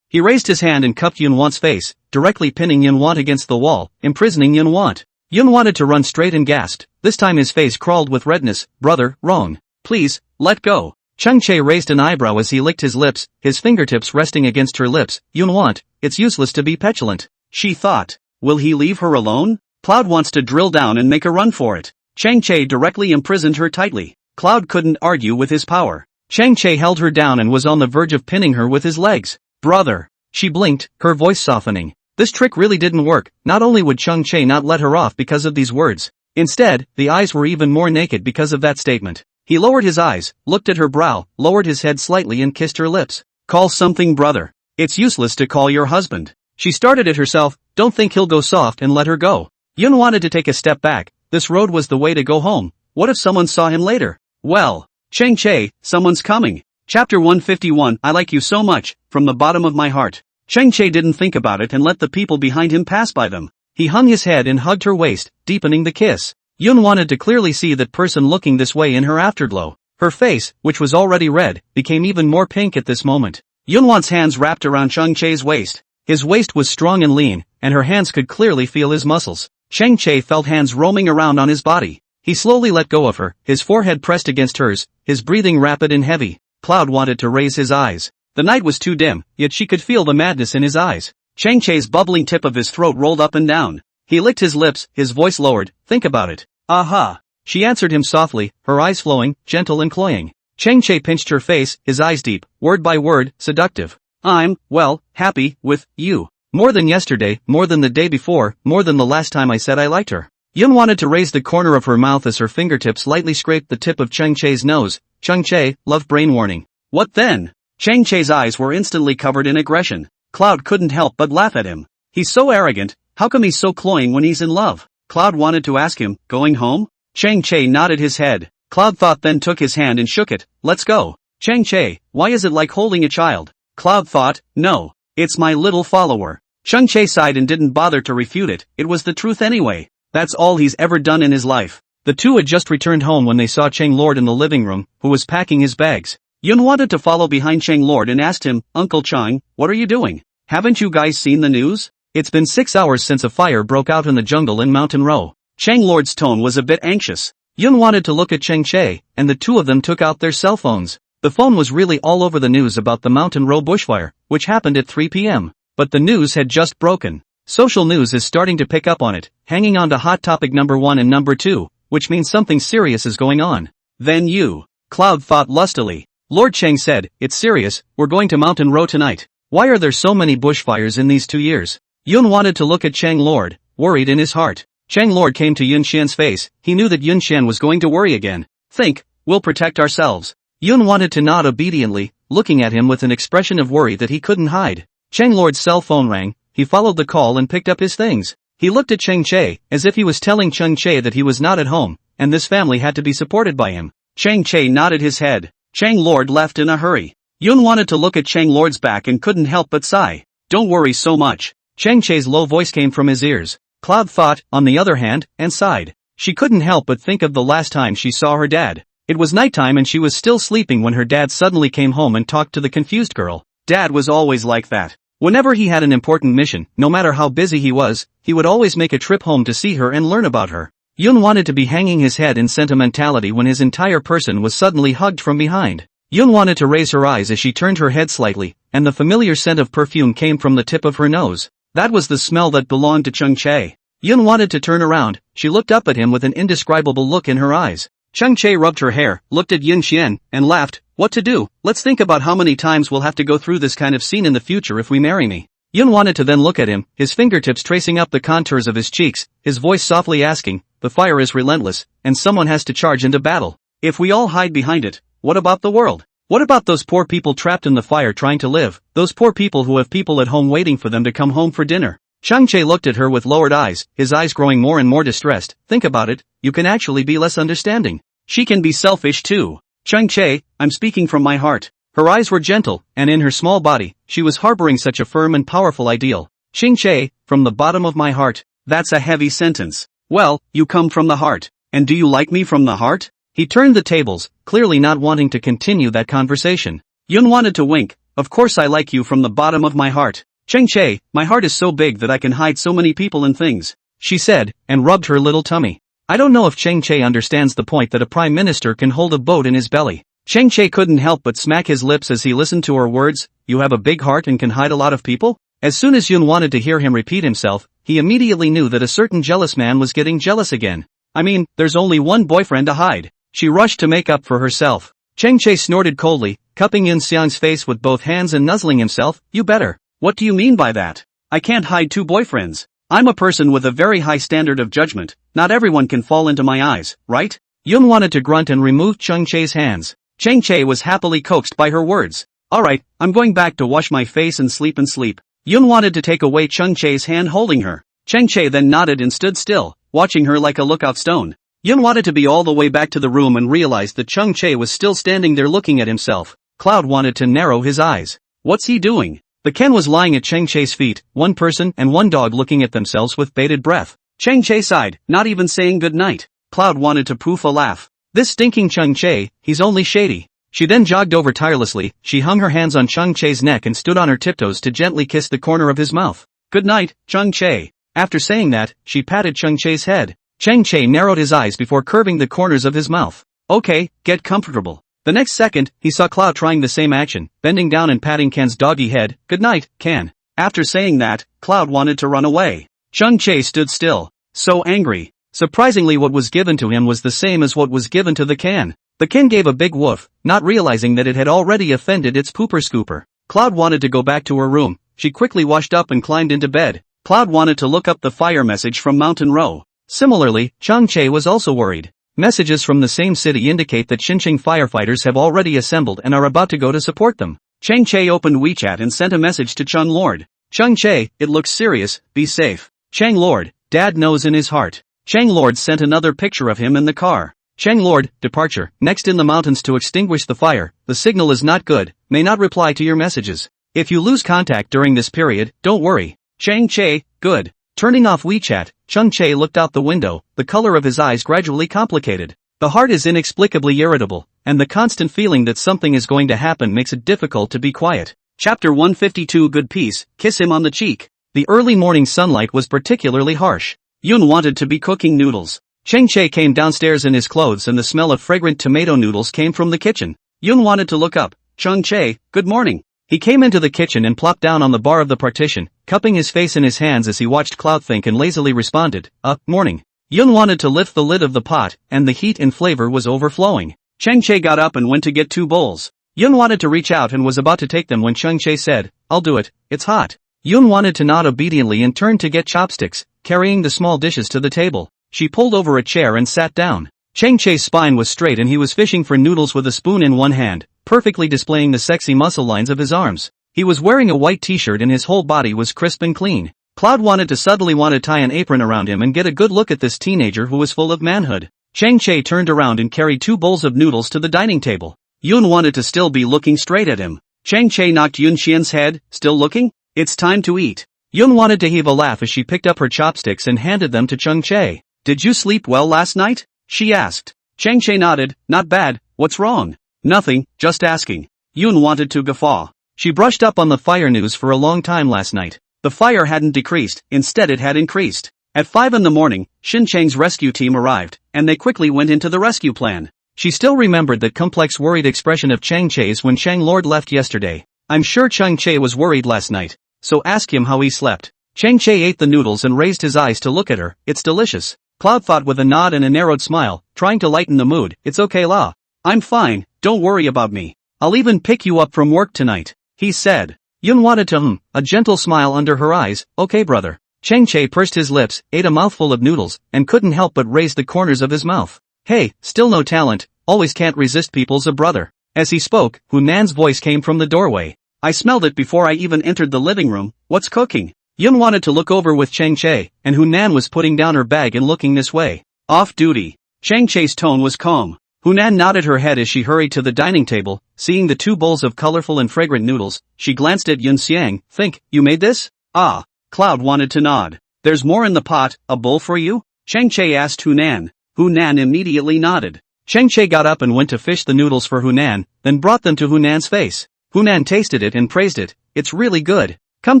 He raised his hand and cupped Yun Want's face, directly pinning Yun Want against the wall, imprisoning Yun Want. Yun wanted to run straight and gasped. This time his face crawled with redness. "Brother, wrong. Please, let go." Chang Chae raised an eyebrow as he licked his lips, his fingertips resting against her lips. "Yun Want, it's useless to be petulant," she thought. Will he leave her alone? Cloud wants to drill down and make a run for it. Chang Che directly imprisoned her tightly. Cloud couldn't argue with his power. Chang Che held her down and was on the verge of pinning her with his legs. Brother. She blinked, her voice softening. This trick really didn't work. Not only would Chang Che not let her off because of these words. Instead, the eyes were even more naked because of that statement. He lowered his eyes, looked at her brow, lowered his head slightly and kissed her lips. Call something brother. It's useless to call your husband. She started it herself, don't think he'll go soft and let her go. Yun wanted to take a step back, this road was the way to go home. What if someone saw him later? Well. Chang Che, someone's coming. Chapter 151 I like you so much, from the bottom of my heart. Chang Che didn't think about it and let the people behind him pass by them. He hung his head and hugged her waist, deepening the kiss. Yun wanted to clearly see that person looking this way in her afterglow. Her face, which was already red, became even more pink at this moment. Yunwan's hands wrapped around Chang Che's waist. His waist was strong and lean, and her hands could clearly feel his muscles. Chang Che felt hands roaming around on his body. He slowly let go of her, his forehead pressed against hers, his breathing rapid and heavy. Cloud wanted to raise his eyes. The night was too dim, yet she could feel the madness in his eyes. Chang Che's bubbling tip of his throat rolled up and down. He licked his lips, his voice lowered. Think about it. Aha. She answered him softly, her eyes flowing, gentle and cloying. Chang Che pinched her face, his eyes deep, word by word, seductive. I'm, well, happy, with, you. More than yesterday, more than the day before, more than the last time I said I liked her. Yun wanted to raise the corner of her mouth as her fingertips lightly scraped the tip of Chang Che's nose. Chang Che, love brain warning. What then? Chang Che's eyes were instantly covered in aggression. Cloud couldn't help but laugh at him. He's so arrogant, how come he's so cloying when he's in love? Cloud wanted to ask him, going home? Chang Che nodded his head. Cloud thought then took his hand and shook it. Let's go. Chang Che, why is it like holding a child? Cloud thought, no. It's my little follower. Chang Che sighed and didn't bother to refute it, it was the truth anyway. That's all he's ever done in his life. The two had just returned home when they saw Chang Lord in the living room, who was packing his bags. Yun wanted to follow behind Chang Lord and asked him, Uncle Chang, what are you doing? Haven't you guys seen the news? It's been 6 hours since a fire broke out in the jungle in Mountain Row. Chang Lord's tone was a bit anxious. Yun wanted to look at Chang Che, and the two of them took out their cell phones. The phone was really all over the news about the Mountain Row bushfire, which happened at 3 p.m. But the news had just broken. Social news is starting to pick up on it, hanging on to hot topic number 1 and number 2, which means something serious is going on. Then you. Cloud thought lustily. Lord Chang said, it's serious, we're going to Mountain Row tonight. Why are there so many bushfires in these 2 years? Yun wanted to look at Chang Lord, worried in his heart. Chang Lord came to Yun Xian's face, he knew that Yun Xian was going to worry again. Think, we'll protect ourselves. Yun wanted to nod obediently, looking at him with an expression of worry that he couldn't hide. Chang Lord's cell phone rang, he followed the call and picked up his things. He looked at Chang Che, as if he was telling Chang Che that he was not at home, and this family had to be supported by him. Chang Che nodded his head. Chang Lord left in a hurry. Yun wanted to look at Chang Lord's back and couldn't help but sigh. Don't worry so much. Chang Che's low voice came from his ears. Cloud thought, on the other hand, and sighed. She couldn't help but think of the last time she saw her dad. It was nighttime and she was still sleeping when her dad suddenly came home and talked to the confused girl. Dad was always like that. Whenever he had an important mission, no matter how busy he was, he would always make a trip home to see her and learn about her. Yun wanted to be hanging his head in sentimentality when his entire person was suddenly hugged from behind. Yun wanted to raise her eyes as she turned her head slightly, and the familiar scent of perfume came from the tip of her nose. That was the smell that belonged to Chang Che. Yun wanted to turn around, she looked up at him with an indescribable look in her eyes. Chang Che rubbed her hair, looked at Yun Xian, and laughed. What to do? Let's think about how many times we'll have to go through this kind of scene in the future if we marry me. Yun wanted to then look at him, his fingertips tracing up the contours of his cheeks, his voice softly asking, the fire is relentless, and someone has to charge into battle. If we all hide behind it, what about the world? What about those poor people trapped in the fire trying to live, those poor people who have people at home waiting for them to come home for dinner? Chang Che looked at her with lowered eyes, his eyes growing more and more distressed. Think about it, you can actually be less understanding. She can be selfish too. Chang Che, I'm speaking from my heart. Her eyes were gentle, and in her small body, she was harboring such a firm and powerful ideal. Chang Che, from the bottom of my heart. That's a heavy sentence. Well, you come from the heart. And do you like me from the heart? He turned the tables, clearly not wanting to continue that conversation. Yun wanted to wink. Of course I like you from the bottom of my heart. Chang Che, my heart is so big that I can hide so many people and things, she said, and rubbed her little tummy. I don't know if Chang Che understands the point that a prime minister can hold a boat in his belly. Chang Che couldn't help but smack his lips as he listened to her words. You have a big heart and can hide a lot of people? As soon as Yun wanted to hear him repeat himself, he immediately knew that a certain jealous man was getting jealous again. I mean, there's only one boyfriend to hide. She rushed to make up for herself. Chang Che snorted coldly, cupping Yun Xiang's face with both hands and nuzzling himself. You better. What do you mean by that? I can't hide two boyfriends. I'm a person with a very high standard of judgment. Not everyone can fall into my eyes, right? Yun wanted to grunt and removed Chang Che's hands. Chang Che was happily coaxed by her words. Alright, I'm going back to wash my face and sleep. Yun wanted to take away Chang Che's hand holding her. Chang Che then nodded and stood still, watching her like a lookout stone. Yun wanted to be all the way back to the room and realized that Chang Che was still standing there looking at himself. Cloud wanted to narrow his eyes. What's he doing? The Ken was lying at Chang Che's feet, one person and one dog looking at themselves with bated breath. Chang Che sighed, not even saying good night. Cloud wanted to poof a laugh. This stinking Chang Che, he's only shady. She then jogged over tirelessly, she hung her hands on Chang Che's neck and stood on her tiptoes to gently kiss the corner of his mouth. Good night, Chang Che. After saying that, she patted Chang Che's head. Chang Che narrowed his eyes before curving the corners of his mouth. Okay, get comfortable. The next second, he saw Cloud trying the same action, bending down and patting Ken's doggy head. Good night, Ken. After saying that, Cloud wanted to run away. Chang Che stood still. So angry. Surprisingly, what was given to him was the same as what was given to the Ken. The Ken gave a big woof, not realizing that it had already offended its pooper scooper. Cloud wanted to go back to her room. She quickly washed up and climbed into bed. Cloud wanted to look up the fire message from Mountain Row. Similarly, Chang Che was also worried. Messages from the same city indicate that Xinjiang firefighters have already assembled and are about to go to support them. Chang Che opened WeChat and sent a message to Chang Lord. Chang Che, it looks serious, be safe. Chang Lord, Dad knows in his heart. Chang Lord sent another picture of him in the car. Chang Lord, departure, next in the mountains to extinguish the fire, the signal is not good, may not reply to your messages. If you lose contact during this period, don't worry. Chang Che, good. Turning off WeChat, Chang Che looked out the window, the color of his eyes gradually complicated. The heart is inexplicably irritable, and the constant feeling that something is going to happen makes it difficult to be quiet. Chapter 152 Good Peace, kiss him on the cheek. The early morning sunlight was particularly harsh. Yun wanted to be cooking noodles. Chang Che came downstairs in his clothes and the smell of fragrant tomato noodles came from the kitchen. Yun wanted to look up. Chang Che, good morning. He came into the kitchen and plopped down on the bar of the partition, cupping his face in his hands as he watched Cloud think and lazily responded, morning. Yun wanted to lift the lid of the pot, and the heat and flavor was overflowing. Chang Che got up and went to get 2 bowls. Yun wanted to reach out and was about to take them when Chang Che said, I'll do it, it's hot. Yun wanted to nod obediently and turned to get chopsticks, carrying the small dishes to the table. She pulled over a chair and sat down. Chang Che's spine was straight and he was fishing for noodles with a spoon in one hand, perfectly displaying the sexy muscle lines of his arms. He was wearing a white t-shirt and his whole body was crisp and clean. Cloud wanted to tie an apron around him and get a good look at this teenager who was full of manhood. Chang Che turned around and carried 2 bowls of noodles to the dining table. Yun wanted to still be looking straight at him. Chang Che knocked Yun Xian's head, still looking? It's time to eat. Yun wanted to heave a laugh as she picked up her chopsticks and handed them to Chang Che. Did you sleep well last night? She asked. Chang Che nodded, not bad, what's wrong? Nothing, just asking. Yun wanted to guffaw. She brushed up on the fire news for a long time last night. The fire hadn't decreased, instead it had increased. At 5 in the morning, Xinjiang's rescue team arrived, and they quickly went into the rescue plan. She still remembered that complex worried expression of Chang Che's when Chang Lord left yesterday. I'm sure Chang Che was worried last night, so ask him how he slept. Chang Che ate the noodles and raised his eyes to look at her. It's delicious. Cloud thought with a nod and a narrowed smile, trying to lighten the mood. It's okay la. I'm fine, don't worry about me. I'll even pick you up from work tonight, he said. Yun wanted to a gentle smile under her eyes. Okay brother. Chang Che pursed his lips, ate a mouthful of noodles, and couldn't help but raise the corners of his mouth. Hey, still no talent, always can't resist people's a brother. As he spoke, Hunan's voice came from the doorway. I smelled it before I even entered the living room. What's cooking? Yun wanted to look over with Chang Che, and Hunan was putting down her bag and looking this way. Off duty. Chang Che's tone was calm. Hunan nodded her head as she hurried to the dining table, seeing the 2 bowls of colorful and fragrant noodles. She glanced at Yun Xiang. Think, you made this? Ah. Cloud wanted to nod. There's more in the pot, a bowl for you? Chang Che asked Hunan. Hunan immediately nodded. Chang Che got up and went to fish the noodles for Hunan, then brought them to Hunan's face. Hunan tasted it and praised it. It's really good. Come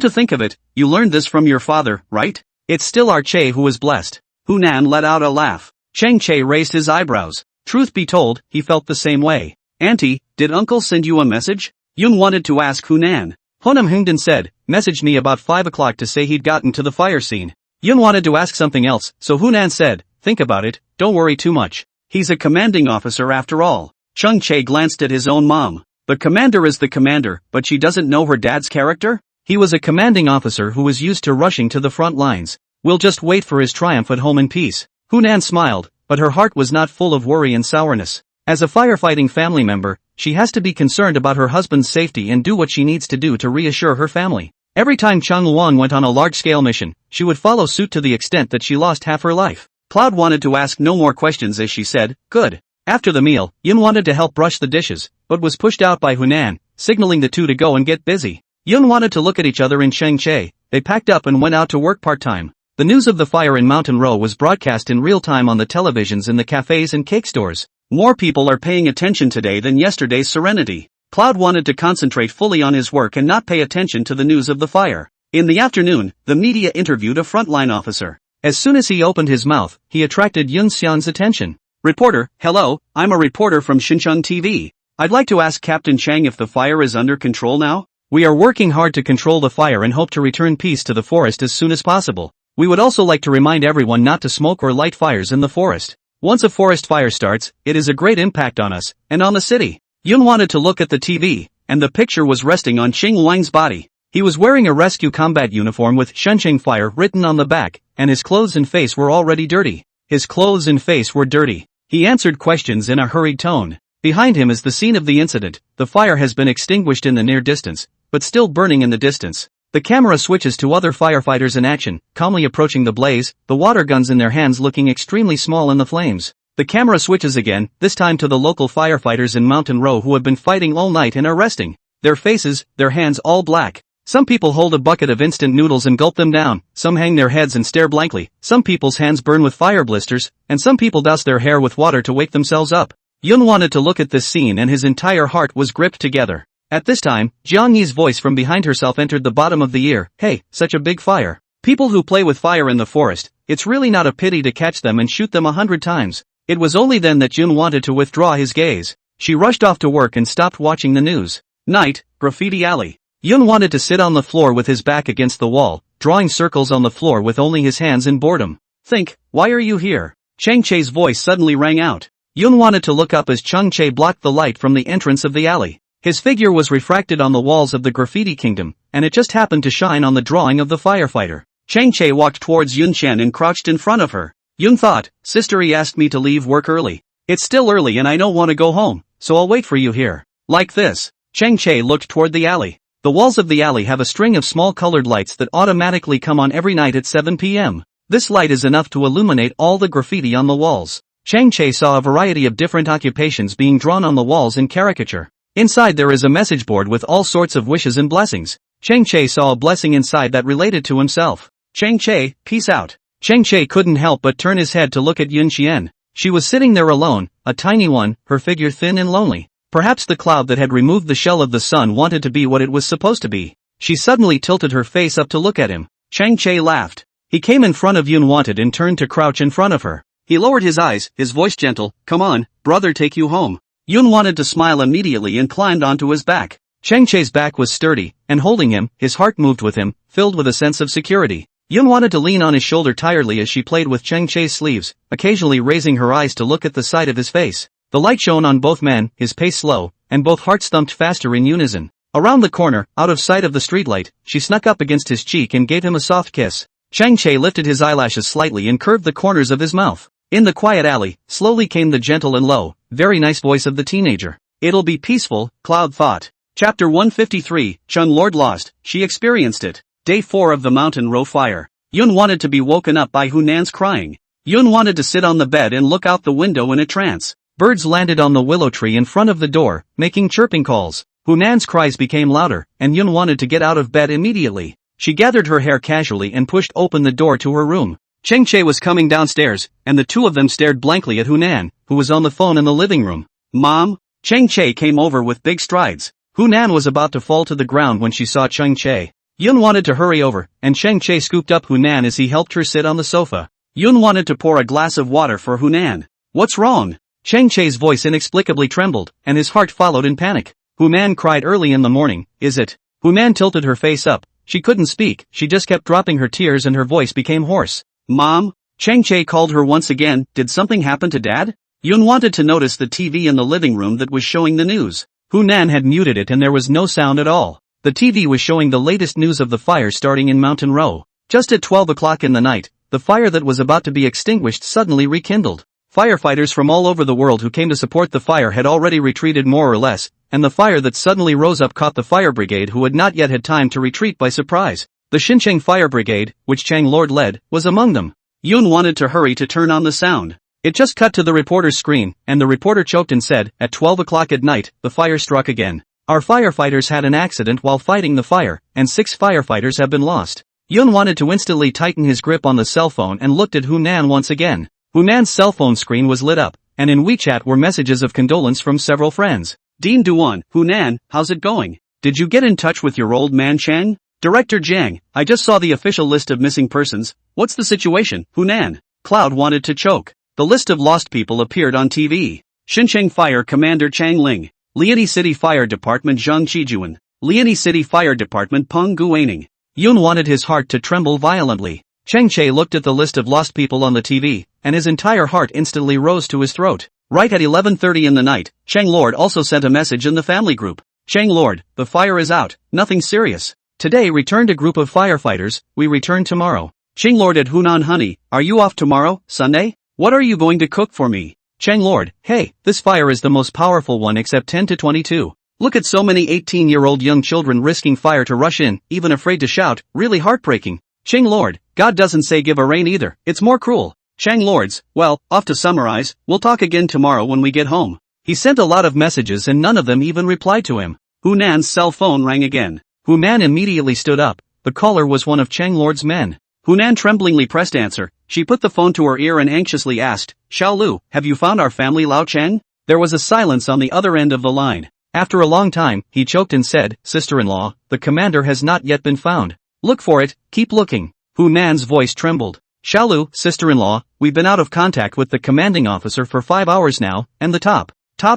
to think of it, you learned this from your father, right? It's still our Che who is blessed. Hunan let out a laugh. Chang Che raised his eyebrows. Truth be told, he felt the same way. Auntie, did uncle send you a message? Yun wanted to ask Hunan. Honam Hungdan said, messaged me about 5 o'clock to say he'd gotten to the fire scene. Yun wanted to ask something else, so Hunan said, think about it, don't worry too much. He's a commanding officer after all. Chung Chae glanced at his own mom. The commander is the commander, but she doesn't know her dad's character? He was a commanding officer who was used to rushing to the front lines. We'll just wait for his triumph at home in peace. Hunan smiled, but her heart was not full of worry and sourness. As a firefighting family member, she has to be concerned about her husband's safety and do what she needs to do to reassure her family. Every time Chung Luan went on a large-scale mission, she would follow suit to the extent that she lost half her life. Cloud wanted to ask no more questions as she said, good. After the meal, Yun wanted to help brush the dishes, but was pushed out by Hunan, signaling the two to go and get busy. Yun wanted to look at each other in Cheng Che. They packed up and went out to work part-time. The news of the fire in Mountain Row was broadcast in real time on the televisions in the cafes and cake stores. More people are paying attention today than yesterday's serenity. Cloud wanted to concentrate fully on his work and not pay attention to the news of the fire. In the afternoon, the media interviewed a frontline officer. As soon as he opened his mouth, he attracted Yun Xian's attention. Reporter, hello, I'm a reporter from Xincheng TV. I'd like to ask Captain Chang if the fire is under control now? We are working hard to control the fire and hope to return peace to the forest as soon as possible. We would also like to remind everyone not to smoke or light fires in the forest. Once a forest fire starts, it is a great impact on us, and on the city. Yun wanted to look at the TV, and the picture was resting on Xing Wang's body. He was wearing a rescue combat uniform with Shencheng Fire written on the back, and his clothes and face were already dirty. His clothes and face were dirty. He answered questions in a hurried tone. Behind him is the scene of the incident. The fire has been extinguished in the near distance, but still burning in the distance. The camera switches to other firefighters in action, calmly approaching the blaze, the water guns in their hands looking extremely small in the flames. The camera switches again, this time to the local firefighters in Mountain Row who have been fighting all night and are resting. Their faces, their hands all black. Some people hold a bucket of instant noodles and gulp them down, some hang their heads and stare blankly, some people's hands burn with fire blisters, and some people douse their hair with water to wake themselves up. Yun wanted to look at this scene and his entire heart was gripped together. At this time, Jiang Yi's voice from behind herself entered the bottom of the ear. Hey, such a big fire. People who play with fire in the forest, it's really not a pity to catch them and shoot them 100 times. It was only then that Yun wanted to withdraw his gaze. She rushed off to work and stopped watching the news. Night, Graffiti Alley. Yun wanted to sit on the floor with his back against the wall, drawing circles on the floor with only his hands in boredom. Think, why are you here? Cheng Che's voice suddenly rang out. Yun wanted to look up as Cheng Che blocked the light from the entrance of the alley. His figure was refracted on the walls of the graffiti kingdom, and it just happened to shine on the drawing of the firefighter. Cheng Che walked towards Yun Chen and crouched in front of her. Yun thought, sister, he asked me to leave work early. It's still early and I don't want to go home, so I'll wait for you here. Like this. Cheng Che looked toward the alley. The walls of the alley have a string of small colored lights that automatically come on every night at 7 p.m. This light is enough to illuminate all the graffiti on the walls. Cheng Che saw a variety of different occupations being drawn on the walls in caricature. Inside there is a message board with all sorts of wishes and blessings. Cheng Che saw a blessing inside that related to himself. Cheng Che, peace out. Cheng Che couldn't help but turn his head to look at Yun Xian. She was sitting there alone, a tiny one, her figure thin and lonely. Perhaps the cloud that had removed the shell of the sun wanted to be what it was supposed to be. She suddenly tilted her face up to look at him. Cheng Che laughed. He came in front of Yun wanted and turned to crouch in front of her. He lowered his eyes, his voice gentle, come on, brother, take you home. Yun wanted to smile immediately and climbed onto his back. Cheng Che's back was sturdy, and holding him, his heart moved with him, filled with a sense of security. Yun wanted to lean on his shoulder tiredly as she played with Cheng Che's sleeves, occasionally raising her eyes to look at the side of his face. The light shone on both men, his pace slow, and both hearts thumped faster in unison. Around the corner, out of sight of the streetlight, she snuck up against his cheek and gave him a soft kiss. Cheng Che lifted his eyelashes slightly and curved the corners of his mouth. In the quiet alley, slowly came the gentle and low, very nice voice of the teenager. It'll be peaceful, Cloud thought. Chapter 153, Chun Lord lost, she experienced it. Day 4 of the Mountain Row fire. Yun wanted to be woken up by Hunan's crying. Yun wanted to sit on the bed and look out the window in a trance. Birds landed on the willow tree in front of the door, making chirping calls. Hunan's cries became louder, and Yun wanted to get out of bed immediately. She gathered her hair casually and pushed open the door to her room. Cheng Che was coming downstairs, and the two of them stared blankly at Hunan, who was on the phone in the living room. Mom? Cheng Che came over with big strides. Hunan was about to fall to the ground when she saw Cheng Che. Yun wanted to hurry over, and Cheng Che scooped up Hunan as he helped her sit on the sofa. Yun wanted to pour a glass of water for Hunan. What's wrong? Cheng Che's voice inexplicably trembled, and his heart followed in panic. Hunan cried early in the morning, is it? Hunan tilted her face up, She couldn't speak, she just kept dropping her tears and her voice became hoarse. Mom? Chang Che called her once again. Did something happen to Dad? Yun wanted to notice the TV in the living room that was showing the news. Hunan had muted it and there was no sound at all. The TV was showing the latest news of the fire starting in Mountain Row. Just at 12 o'clock in the night, the fire that was about to be extinguished suddenly rekindled. Firefighters from all over the world who came to support the fire had already retreated more or less, and the fire that suddenly rose up caught the fire brigade who had not yet had time to retreat by surprise. The Xincheng Fire Brigade, which Chang Lord led, was among them. Yun wanted to hurry to turn on the sound. It just cut to the reporter's screen, and the reporter choked and said, at 12 o'clock at night, the fire struck again. Our firefighters had an accident while fighting the fire, and 6 firefighters have been lost. Yun wanted to instantly tighten his grip on the cell phone and looked at Hunan once again. Hunan's cell phone screen was lit up, and in WeChat were messages of condolence from several friends. Dean Duan, Hunan, how's it going? Did you get in touch with your old man Chang? Director Jiang, I just saw the official list of missing persons. What's the situation, Hunan? Cloud wanted to choke. The list of lost people appeared on TV. Xincheng Fire Commander Chang Ling. Liani City Fire Department Zhang Qijuan. Liani City Fire Department Peng Guaning. Yun wanted his heart to tremble violently. Chang Che looked at the list of lost people on the TV, and his entire heart instantly rose to his throat. Right at 11:30 in the night, Chang Lord also sent a message in the family group. Chang Lord, the fire is out, nothing serious. Today returned a group of firefighters, we return tomorrow. Chang Lord at Hunan Honey, are you off tomorrow, Sunday? What are you going to cook for me? Chang Lord, hey, this fire is the most powerful one except 10 to 22. Look at so many 18-year-old young children risking fire to rush in, even afraid to shout, really heartbreaking. Chang Lord, God doesn't say give a rain either, it's more cruel. Chang Lords, well, off to summarize, we'll talk again tomorrow when we get home. He sent a lot of messages and none of them even replied to him. Hunan's cell phone rang again. Hunan immediately stood up. The caller was one of Chang Lord's men. Hunan tremblingly pressed answer. She put the phone to her ear and anxiously asked, Xiao Lu, have you found our family Lao Chang? There was a silence on the other end of the line. After a long time, he choked and said, Sister-in-law, the commander has not yet been found. Look for it, keep looking. Hunan's voice trembled. Xiao Lu, sister-in-law, we've been out of contact with the commanding officer for 5 hours now, and the top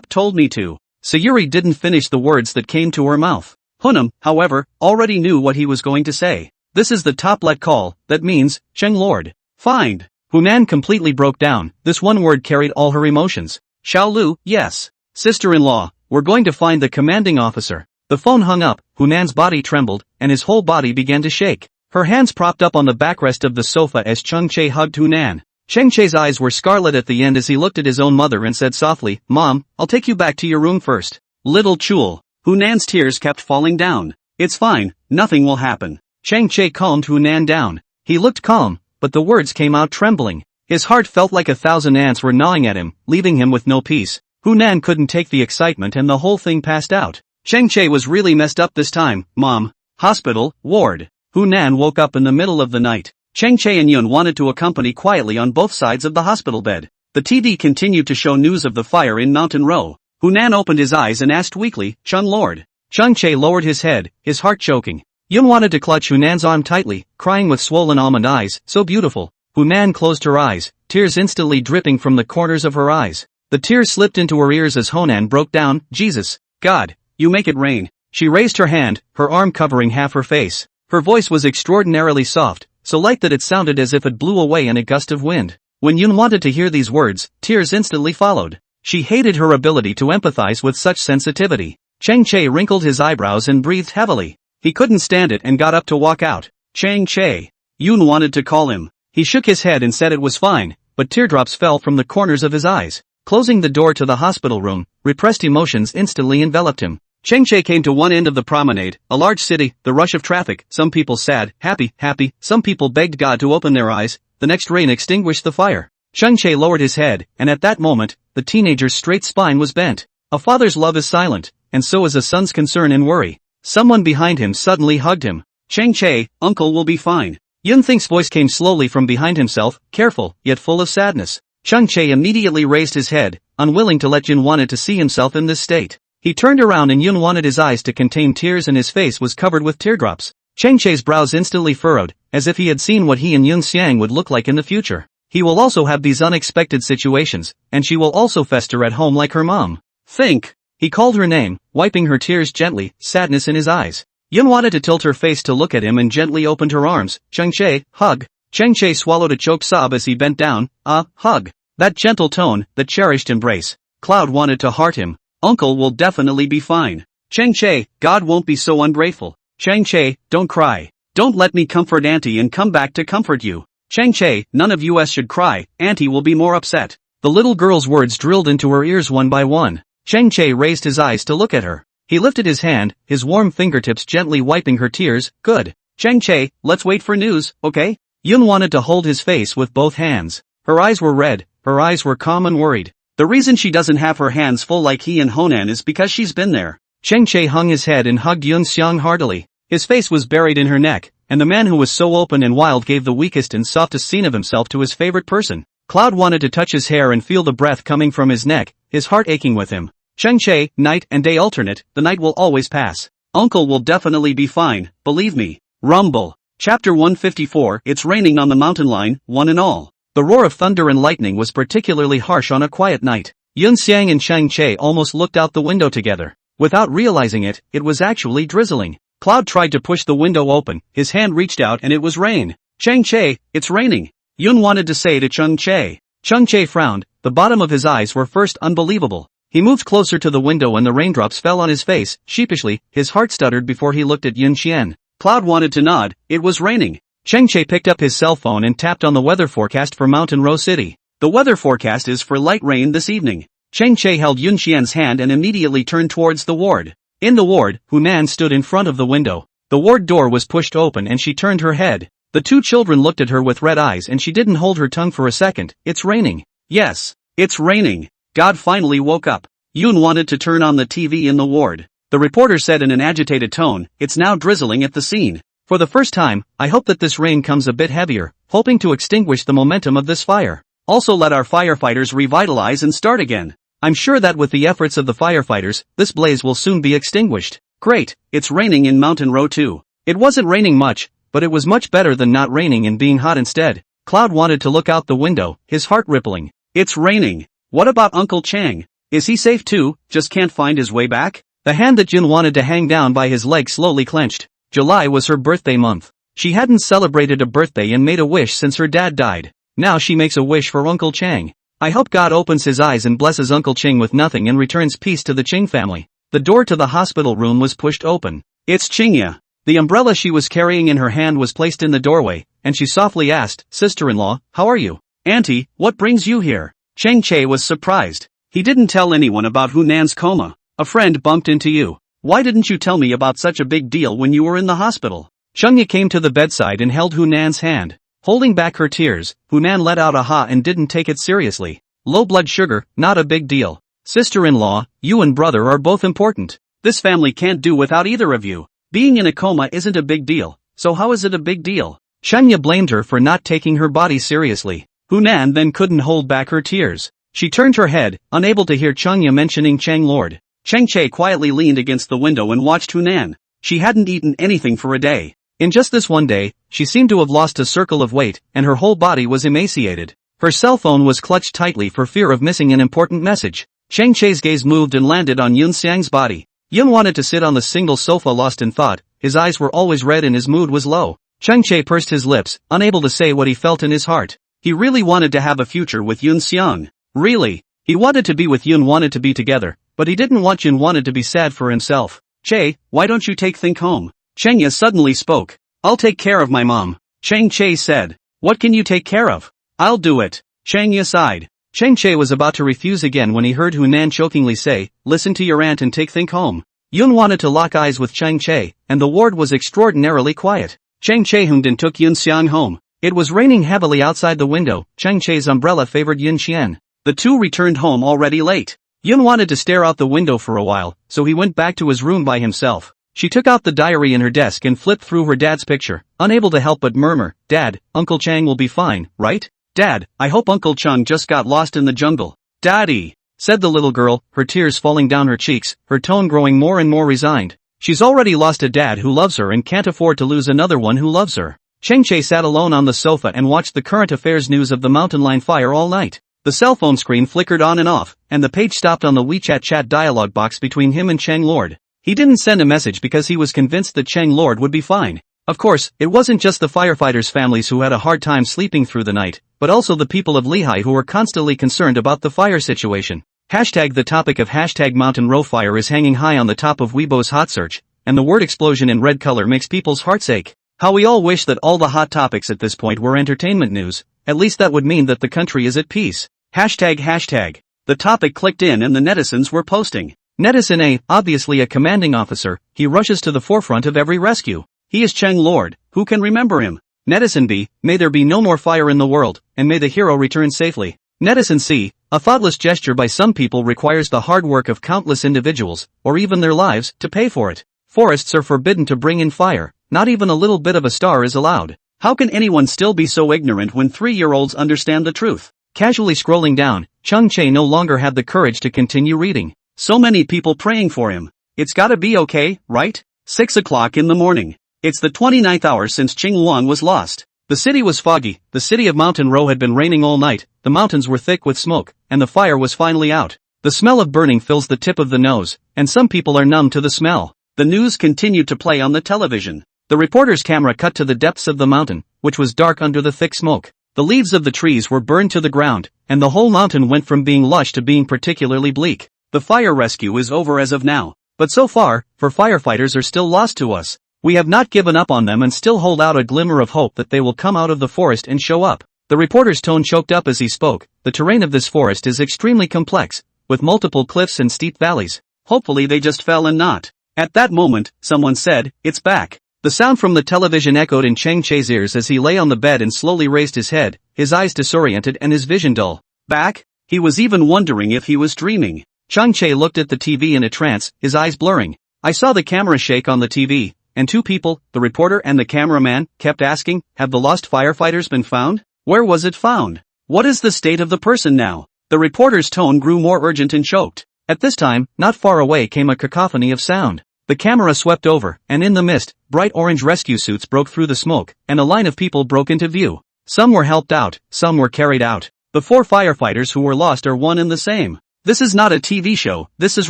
told me to. Sayuri didn't finish the words that came to her mouth. Hunnam, however, already knew what he was going to say. This is the top let call, that means, Cheng Lord. Find. Hunan completely broke down, this one word carried all her emotions. Xiao Lu, yes. Sister-in-law, we're going to find the commanding officer. The phone hung up, Hunan's body trembled, and his whole body began to shake. Her hands propped up on the backrest of the sofa as Cheng Che hugged Hunan. Cheng Che's eyes were scarlet at the end as he looked at his own mother and said softly, Mom, I'll take you back to your room first. Little Chul. Hunan's tears kept falling down. It's fine, nothing will happen. Cheng Che calmed Hunan down. He looked calm, but the words came out trembling. His heart felt like 1,000 ants were gnawing at him, leaving him with no peace. Hunan couldn't take the excitement and the whole thing passed out. Cheng Che was really messed up this time, Mom. Hospital, ward. Hunan woke up in the middle of the night. Cheng Che and Yun wanted to accompany quietly on both sides of the hospital bed. The TV continued to show news of the fire in Mountain Row. Hunan opened his eyes and asked weakly, Cheng Lord. Cheng Che lowered his head, his heart choking. Yun wanted to clutch Hunan's arm tightly, crying with swollen almond eyes, so beautiful. Hunan closed her eyes, tears instantly dripping from the corners of her eyes. The tears slipped into her ears as Hunan broke down, Jesus, God, you make it rain. She raised her hand, her arm covering half her face. Her voice was extraordinarily soft, so light that it sounded as if it blew away in a gust of wind. When Yun wanted to hear these words, tears instantly followed. She hated her ability to empathize with such sensitivity. Cheng Che wrinkled his eyebrows and breathed heavily. He couldn't stand it and got up to walk out. Cheng Che. Yun wanted to call him. He shook his head and said it was fine, but teardrops fell from the corners of his eyes. Closing the door to the hospital room, repressed emotions instantly enveloped him. Cheng Che came to one end of the promenade, a large city, the rush of traffic, some people sad, happy, some people begged God to open their eyes, the next rain extinguished the fire. Cheng Che lowered his head, and at that moment, the teenager's straight spine was bent. A father's love is silent, and so is a son's concern and worry. Someone behind him suddenly hugged him. Cheng Che, uncle will be fine. Yun Thing's voice came slowly from behind himself, careful, yet full of sadness. Cheng Che immediately raised his head, unwilling to let Yun wanted to see himself in this state. He turned around and Yun wanted his eyes to contain tears and his face was covered with teardrops. Cheng Che's brows instantly furrowed, as if he had seen what he and Yun Xiang would look like in the future. He will also have these unexpected situations, and she will also fester at home like her mom. Think. He called her name, wiping her tears gently, sadness in his eyes. Yun wanted to tilt her face to look at him and gently opened her arms. Changche, hug. Changche swallowed a choked sob as he bent down. Hug. That gentle tone, that cherished embrace. Cloud wanted to heart him. Uncle will definitely be fine. Changche, God won't be so ungrateful. Changche, don't cry. Don't let me comfort Auntie and come back to comfort you. Changche, none of us should cry, Auntie will be more upset. The little girl's words drilled into her ears one by one. Changche raised his eyes to look at her. He lifted his hand, his warm fingertips gently wiping her tears. Good. Changche, let's wait for news, okay? Yun wanted to hold his face with both hands. Her eyes were red, her eyes were calm and worried. The reason she doesn't have her hands full like he and Honan is because she's been there. Changche hung his head and hugged Yun Xiang heartily. His face was buried in her neck, and the man who was so open and wild gave the weakest and softest scene of himself to his favorite person. Cloud wanted to touch his hair and feel the breath coming from his neck, his heart aching with him. Changche, night and day alternate, the night will always pass. Uncle will definitely be fine, believe me. Rumble. Chapter 154, It's raining on the mountain line, one and all. The roar of thunder and lightning was particularly harsh on a quiet night. Yun Xiang and Changche almost looked out the window together. Without realizing it, it was actually drizzling. Cloud tried to push the window open, his hand reached out and it was rain. Changche, it's raining. Yun wanted to say to Changche. Changche frowned, the bottom of his eyes were first unbelievable. He moved closer to the window and the raindrops fell on his face. Sheepishly, his heart stuttered before he looked at Yun Xian. Cloud wanted to nod, it was raining. Changche picked up his cell phone and tapped on the weather forecast for Mountain Row City. The weather forecast is for light rain this evening. Changche held Yun Xian's hand and immediately turned towards the ward. In the ward, Hunan stood in front of the window. The ward door was pushed open and she turned her head. The two children looked at her with red eyes and she didn't hold her tongue for a second. It's raining. Yes, it's raining. God finally woke up. Yun wanted to turn on the TV in the ward. The reporter said in an agitated tone, it's now drizzling at the scene. For the first time, I hope that this rain comes a bit heavier, hoping to extinguish the momentum of this fire. Also let our firefighters revitalize and start again. I'm sure that with the efforts of the firefighters, this blaze will soon be extinguished. Great, it's raining in Mountain Row too. It wasn't raining much, but it was much better than not raining and being hot instead. Cloud wanted to look out the window, his heart rippling. It's raining. What about Uncle Chang? Is he safe too, just can't find his way back? The hand that Jin wanted to hang down by his leg slowly clenched. July was her birthday month. She hadn't celebrated a birthday and made a wish since her dad died. Now she makes a wish for Uncle Chang. I hope God opens his eyes and blesses Uncle Chang with nothing and returns peace to the Ching family. The door to the hospital room was pushed open. It's Chingya. The umbrella she was carrying in her hand was placed in the doorway, and she softly asked, Sister-in-law, how are you? Auntie, what brings you here? Changche was surprised. He didn't tell anyone about Hunan's coma. A friend bumped into you. Why didn't you tell me about such a big deal when you were in the hospital? Chungya came to the bedside and held Hunan's hand. Holding back her tears, Hunan let out a ha and didn't take it seriously. Low blood sugar, not a big deal. Sister-in-law, you and brother are both important. This family can't do without either of you. Being in a coma isn't a big deal, so how is it a big deal? Chungya blamed her for not taking her body seriously. Hunan then couldn't hold back her tears. She turned her head, unable to hear Chungya mentioning Chang Lord. Changche quietly leaned against the window and watched Hunan. She hadn't eaten anything for a day. In just this one day, she seemed to have lost a circle of weight, and her whole body was emaciated. Her cell phone was clutched tightly for fear of missing an important message. Changche's gaze moved and landed on Yun Xiang's body. Yun wanted to sit on the single sofa lost in thought, his eyes were always red and his mood was low. Changche pursed his lips, unable to say what he felt in his heart. He really wanted to have a future with Yun Xiang. Really. He wanted to be with Yun, wanted to be together, but he didn't want Yun, wanted to be sad for himself. Che, why don't you think home? Chengya suddenly spoke. I'll take care of my mom. Cheng Che said. What can you take care of? I'll do it. Chengya sighed. Cheng Che was about to refuse again when he heard Hunan chokingly say, listen to your aunt and think home. Yun wanted to lock eyes with Cheng Che, and the ward was extraordinarily quiet. Cheng Che hummed and took Yun Xiang home. It was raining heavily outside the window. Cheng Che's umbrella favored Yun Xian. The two returned home already late. Yun wanted to stare out the window for a while, so he went back to his room by himself. She took out the diary in her desk and flipped through her dad's picture, unable to help but murmur, Dad, Uncle Chang will be fine, right? Dad, I hope Uncle Chang just got lost in the jungle. Daddy, said the little girl, her tears falling down her cheeks, her tone growing more and more resigned. She's already lost a dad who loves her and can't afford to lose another one who loves her. Changche sat alone on the sofa and watched the current affairs news of the mountain line fire all night. The cell phone screen flickered on and off, and the page stopped on the WeChat chat dialogue box between him and Chang Lord. He didn't send a message because he was convinced that Chang Lord would be fine. Of course, it wasn't just the firefighters' families who had a hard time sleeping through the night, but also the people of Lehigh who were constantly concerned about the fire situation. Hashtag the topic of hashtag Mountain Row fire is hanging high on the top of Weibo's hot search, and the word explosion in red color makes people's hearts ache. How we all wish that all the hot topics at this point were entertainment news, at least that would mean that the country is at peace. Hashtag. The topic clicked in and the netizens were posting. Netizen A, obviously a commanding officer, he rushes to the forefront of every rescue. He is Chang Lord, who can remember him? Netizen B, may there be no more fire in the world, and may the hero return safely. Netizen C, a thoughtless gesture by some people requires the hard work of countless individuals, or even their lives, to pay for it. Forests are forbidden to bring in fire, not even a little bit of a star is allowed. How can anyone still be so ignorant when 3-year-olds understand the truth? Casually scrolling down, Chung Chae no longer had the courage to continue reading. So many people praying for him. It's gotta be okay, right? 6 o'clock in the morning. It's the 29th hour since Ching Wan was lost. The city was foggy, the city of Mountain Row had been raining all night, the mountains were thick with smoke, and the fire was finally out. The smell of burning fills the tip of the nose, and some people are numb to the smell. The news continued to play on the television. The reporter's camera cut to the depths of the mountain, which was dark under the thick smoke. The leaves of the trees were burned to the ground, and the whole mountain went from being lush to being particularly bleak. The fire rescue is over as of now. But so far, firefighters are still lost to us. We have not given up on them and still hold out a glimmer of hope that they will come out of the forest and show up. The reporter's tone choked up as he spoke. The terrain of this forest is extremely complex, with multiple cliffs and steep valleys. Hopefully they just fell and not. At that moment, someone said, "It's back." The sound from the television echoed in Chang Chae's ears as he lay on the bed and slowly raised his head, his eyes disoriented and his vision dull. Back? He was even wondering if he was dreaming. Chang Chae looked at the TV in a trance, his eyes blurring. I saw the camera shake on the TV. And two people, the reporter and the cameraman, kept asking, have the lost firefighters been found? Where was it found? What is the state of the person now? The reporter's tone grew more urgent and choked. At this time, not far away came a cacophony of sound. The camera swept over, and in the mist, bright orange rescue suits broke through the smoke, and a line of people broke into view. Some were helped out, some were carried out. The 4 firefighters who were lost are one and the same. This is not a TV show, this is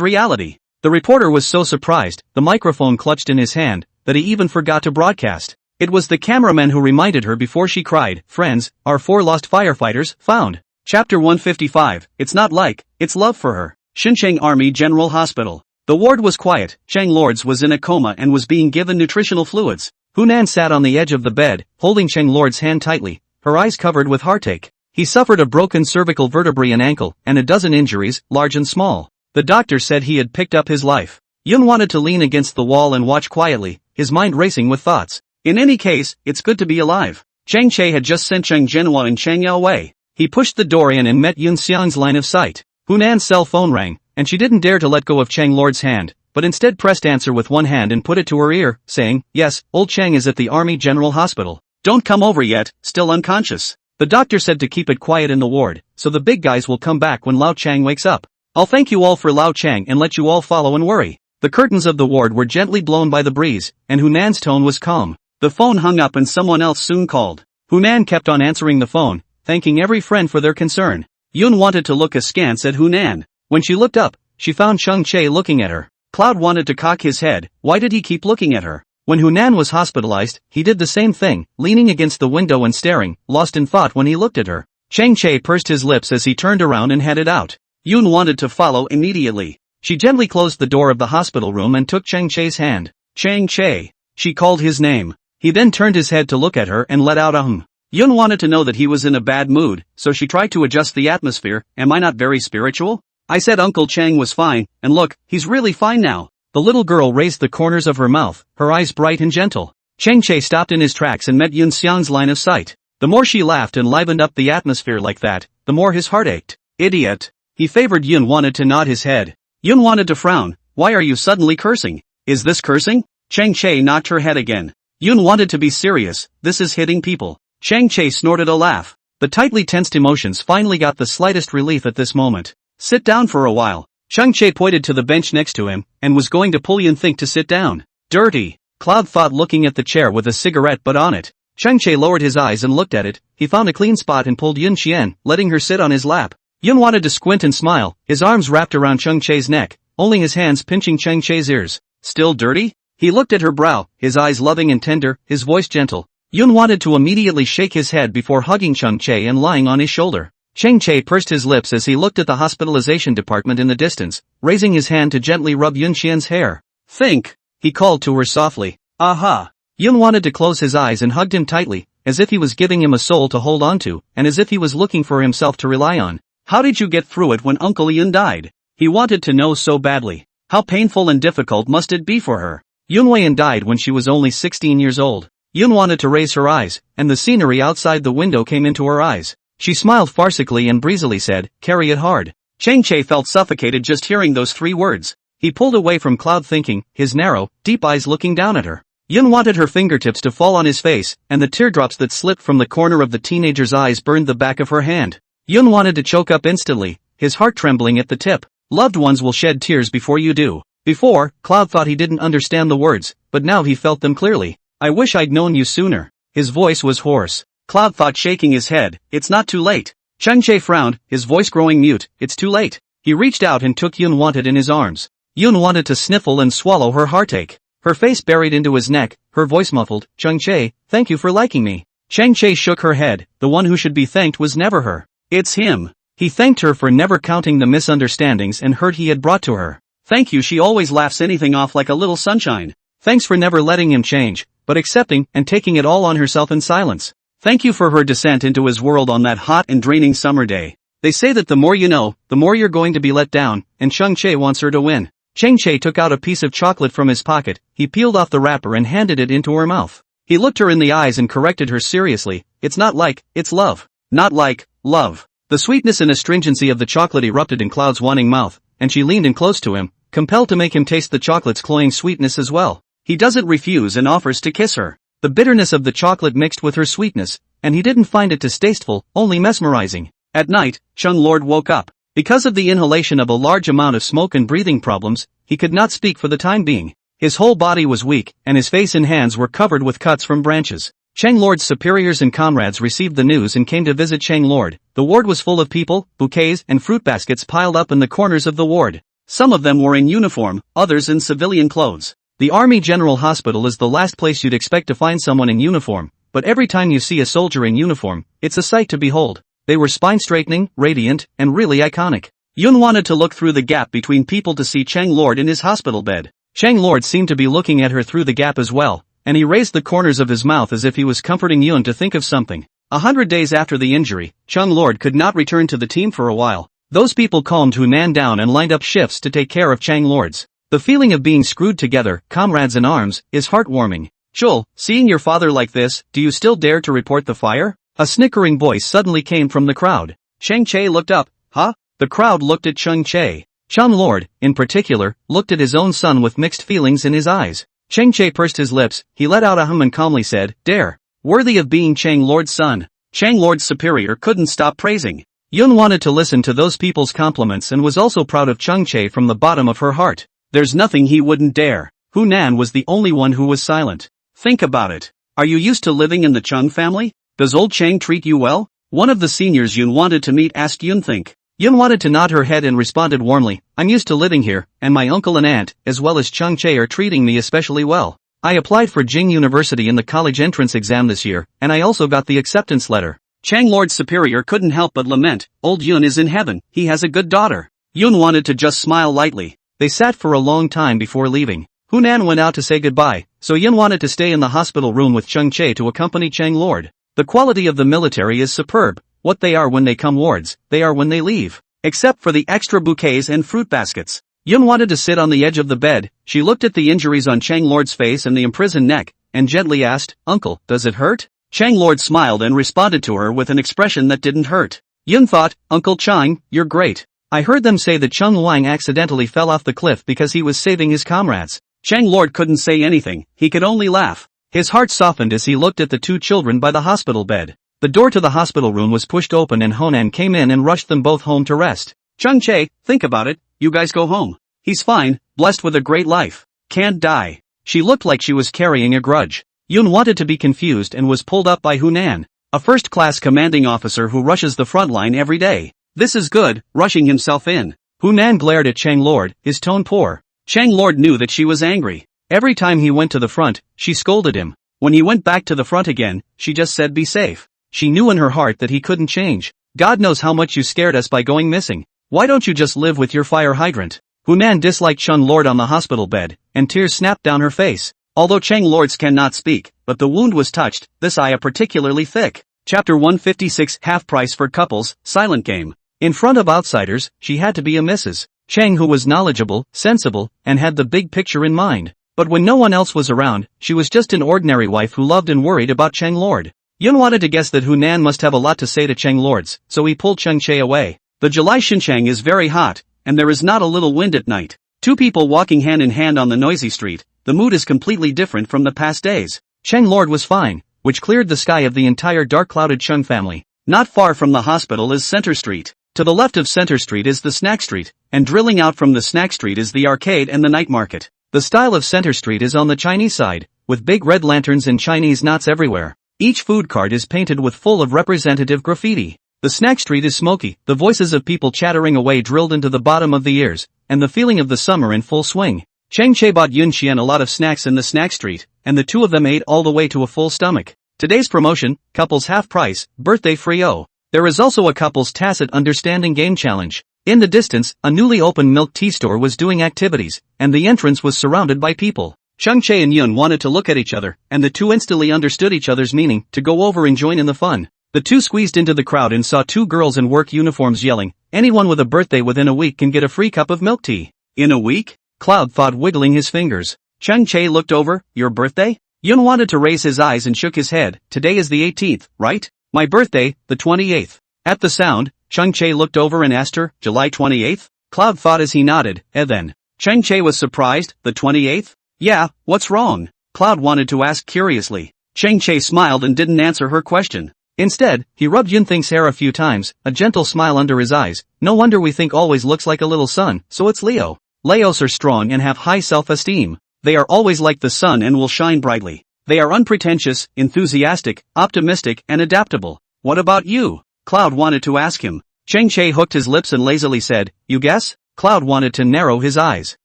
reality. The reporter was so surprised, the microphone clutched in his hand, that he even forgot to broadcast. It was the cameraman who reminded her before she cried, friends, our 4 lost firefighters, found. Chapter 155, it's not like, it's love for her. Xincheng Army General Hospital. The ward was quiet, Chang Lords was in a coma and was being given nutritional fluids. Hunan sat on the edge of the bed, holding Chang Lord's hand tightly, her eyes covered with heartache. He suffered a broken cervical vertebrae and ankle, and a dozen injuries, large and small. The doctor said he had picked up his life. Yun wanted to lean against the wall and watch quietly, his mind racing with thoughts. In any case, it's good to be alive. Chang Chae had just sent Chang Zhenhua and Chang Yao away. He pushed the door in and met Yun Xiang's line of sight. Hunan's cell phone rang, and she didn't dare to let go of Chang Lord's hand, but instead pressed answer with one hand and put it to her ear, saying, yes, old Chang is at the Army General Hospital. Don't come over yet, still unconscious. The doctor said to keep it quiet in the ward, so the big guys will come back when Lao Chang wakes up. I'll thank you all for Lao Chang and let you all follow and worry. The curtains of the ward were gently blown by the breeze, and Hunan's tone was calm. The phone hung up and someone else soon called. Hunan kept on answering the phone, thanking every friend for their concern. Yun wanted to look askance at Hunan. When she looked up, she found Chang Chae looking at her. Cloud wanted to cock his head, why did he keep looking at her? When Hunan was hospitalized, he did the same thing, leaning against the window and staring, lost in thought when he looked at her. Chang Chae pursed his lips as he turned around and headed out. Yun wanted to follow immediately. She gently closed the door of the hospital room and took Chang Chae's hand. Chang Chae. She called his name. He then turned his head to look at her and let out a hum. Yun wanted to know that he was in a bad mood, so she tried to adjust the atmosphere. Am I not very spiritual? I said Uncle Chang was fine, and look, he's really fine now. The little girl raised the corners of her mouth, her eyes bright and gentle. Chang Chae stopped in his tracks and met Yun Xiang's line of sight. The more she laughed and livened up the atmosphere like that, the more his heart ached. Idiot. He favored Yun wanted to nod his head. Yun wanted to frown. Why are you suddenly cursing? Is this cursing? Chang Chae knocked her head again. Yun wanted to be serious, this is hitting people. Chang Chae snorted a laugh. The tightly tensed emotions finally got the slightest relief at this moment. Sit down for a while. Chang Chae pointed to the bench next to him, and was going to pull Yun think to sit down. Dirty. Cloud thought looking at the chair with a cigarette butt on it. Chang Chae lowered his eyes and looked at it. He found a clean spot and pulled Yun Xian, letting her sit on his lap. Yun wanted to squint and smile, his arms wrapped around Chang Chae's neck, only his hands pinching Chang Chae's ears. Still dirty? He looked at her brow, his eyes loving and tender, his voice gentle. Yun wanted to immediately shake his head before hugging Chang Che and lying on his shoulder. Chang Che pursed his lips as he looked at the hospitalization department in the distance, raising his hand to gently rub Yun Xian's hair. Think, he called to her softly. Aha. Yun wanted to close his eyes and hugged him tightly, as if he was giving him a soul to hold on to, and as if he was looking for himself to rely on. How did you get through it when Uncle Yun died? He wanted to know so badly. How painful and difficult must it be for her? Yun Weian died when she was only 16 years old. Yun wanted to raise her eyes, and the scenery outside the window came into her eyes. She smiled farcically and breezily said, carry it hard. Chang Che felt suffocated just hearing those 3 words. He pulled away from Cloud thinking, his narrow, deep eyes looking down at her. Yun wanted her fingertips to fall on his face, and the teardrops that slipped from the corner of the teenager's eyes burned the back of her hand. Yun wanted to choke up instantly, his heart trembling at the tip. Loved ones will shed tears before you do. Before, Cloud thought he didn't understand the words, but now he felt them clearly. I wish I'd known you sooner. His voice was hoarse. Cloud thought, shaking his head, it's not too late. Chang Che frowned, his voice growing mute, it's too late. He reached out and took Yun wanted in his arms. Yun wanted to sniffle and swallow her heartache. Her face buried into his neck, her voice muffled, Chang Che, thank you for liking me. Chang Che shook her head, the one who should be thanked was never her. It's him. He thanked her for never counting the misunderstandings and hurt he had brought to her. Thank you, she always laughs anything off like a little sunshine. Thanks for never letting him change, but accepting and taking it all on herself in silence. Thank you for her descent into his world on that hot and draining summer day. They say that the more you know, the more you're going to be let down, and Chang Che wants her to win. Chang Che took out a piece of chocolate from his pocket, he peeled off the wrapper and handed it into her mouth. He looked her in the eyes and corrected her seriously, it's not like, it's love. Not like, love. The sweetness and astringency of the chocolate erupted in Cloud's wanting mouth, and she leaned in close to him, compelled to make him taste the chocolate's cloying sweetness as well. He doesn't refuse and offers to kiss her. The bitterness of the chocolate mixed with her sweetness, and he didn't find it distasteful, only mesmerizing. At night, Chung Lord woke up. Because of the inhalation of a large amount of smoke and breathing problems, he could not speak for the time being. His whole body was weak, and his face and hands were covered with cuts from branches. Chang Lord's superiors and comrades received the news and came to visit Chang Lord. The ward was full of people, bouquets and fruit baskets piled up in the corners of the ward. Some of them were in uniform, others in civilian clothes. The Army General Hospital is the last place you'd expect to find someone in uniform, but every time you see a soldier in uniform, it's a sight to behold. They were spine-straightening, radiant, and really iconic. Yun wanted to look through the gap between people to see Chang Lord in his hospital bed. Chang Lord seemed to be looking at her through the gap as well, and he raised the corners of his mouth as if he was comforting Yun to think of something. 100 days after the injury, Chang Lord could not return to the team for a while. Those people calmed Hunan down and lined up shifts to take care of Chang Lords. The feeling of being screwed together, comrades in arms, is heartwarming. Chul, seeing your father like this, do you still dare to report the fire? A snickering voice suddenly came from the crowd. Chang Che looked up. Huh? The crowd looked at Chang Che. Chang Lord, in particular, looked at his own son with mixed feelings in his eyes. Chang Che pursed his lips, he let out a hum and calmly said, dare. Worthy of being Chang Lord's son. Chang Lord's superior couldn't stop praising. Yun wanted to listen to those people's compliments and was also proud of Chang Che from the bottom of her heart. There's nothing he wouldn't dare. Hunan was the only one who was silent. Think about it. Are you used to living in the Chung family? Does old Chang treat you well? One of the seniors Yun wanted to meet asked Yun think. Yun wanted to nod her head and responded warmly, I'm used to living here, and my uncle and aunt, as well as Chang Che are treating me especially well. I applied for Jing University in the college entrance exam this year, and I also got the acceptance letter. Chang Lord's superior couldn't help but lament, old Yun is in heaven, he has a good daughter. Yun wanted to just smile lightly. They sat for a long time before leaving. Hunan went out to say goodbye, so Yun wanted to stay in the hospital room with Chang Che to accompany Chang Lord. The quality of the military is superb. What they are when they come wards, they are when they leave. Except for the extra bouquets and fruit baskets. Yun wanted to sit on the edge of the bed. She looked at the injuries on Chang Lord's face and the imprisoned neck, and gently asked, Uncle, does it hurt? Chang Lord smiled and responded to her with an expression that didn't hurt. Yun thought, Uncle Chang, you're great. I heard them say that Chung Wang accidentally fell off the cliff because he was saving his comrades. Chang Lord couldn't say anything, he could only laugh. His heart softened as he looked at the two children by the hospital bed. The door to the hospital room was pushed open and Honan came in and rushed them both home to rest. Chang Che, think about it, you guys go home. He's fine, blessed with a great life. Can't die. She looked like she was carrying a grudge. Yun wanted to be confused and was pulled up by Hunan, a first-class commanding officer who rushes the front line every day. This is good, rushing himself in. Hunan glared at Chang Lord, his tone poor. Chang Lord knew that she was angry. Every time he went to the front, she scolded him. When he went back to the front again, she just said be safe. She knew in her heart that he couldn't change. God knows how much you scared us by going missing. Why don't you just live with your fire hydrant? Hunan disliked Chang Lord on the hospital bed, and tears snapped down her face. Although Chang Lords cannot speak, but the wound was touched, this eye particularly thick. Chapter 156 Half Price for Couples, Silent Game. In front of outsiders, she had to be a Mrs. Chang who was knowledgeable, sensible, and had the big picture in mind. But when no one else was around, she was just an ordinary wife who loved and worried about Chang Lord. Yun wanted to guess that Hunan must have a lot to say to Chang Lords, so he pulled Chang Che away. The July Xinjiang is very hot, and there is not a little wind at night. Two people walking hand in hand on the noisy street, the mood is completely different from the past days. Chang Lord was fine, which cleared the sky of the entire dark-clouded Chung family. Not far from the hospital is Center Street. To the left of Center Street is the Snack Street, and drilling out from the Snack Street is the arcade and the night market. The style of Center Street is on the Chinese side, with big red lanterns and Chinese knots everywhere. Each food cart is painted with full of representative graffiti. The Snack Street is smoky, the voices of people chattering away drilled into the bottom of the ears, and the feeling of the summer in full swing. Chang Che bought Yun Xian a lot of snacks in the Snack Street, and the two of them ate all the way to a full stomach. Today's promotion, couples half price, birthday free. There is also a couples tacit understanding game challenge. In the distance, a newly opened milk tea store was doing activities, and the entrance was surrounded by people. Chang Che and Yun wanted to look at each other, and the two instantly understood each other's meaning, to go over and join in the fun. The two squeezed into the crowd and saw two girls in work uniforms yelling, anyone with a birthday within a week can get a free cup of milk tea. In a week? Cloud thought, wiggling his fingers. Chang Che looked over, your birthday? Yun wanted to raise his eyes and shook his head, today is the 18th, right? My birthday, the 28th. At the sound, Chang Che looked over and asked her, July 28th? Cloud thought as he nodded, then. Chang Che was surprised, the 28th? Yeah, what's wrong? Cloud wanted to ask curiously. Chang Che smiled and didn't answer her question. Instead, he rubbed Yun Thing's hair a few times, a gentle smile under his eyes. No wonder we think always looks like a little sun, so it's Leo. Leos are strong and have high self-esteem. They are always like the sun and will shine brightly. They are unpretentious, enthusiastic, optimistic, and adaptable. What about you? Cloud wanted to ask him. Chang Che hooked his lips and lazily said, you guess? Cloud wanted to narrow his eyes.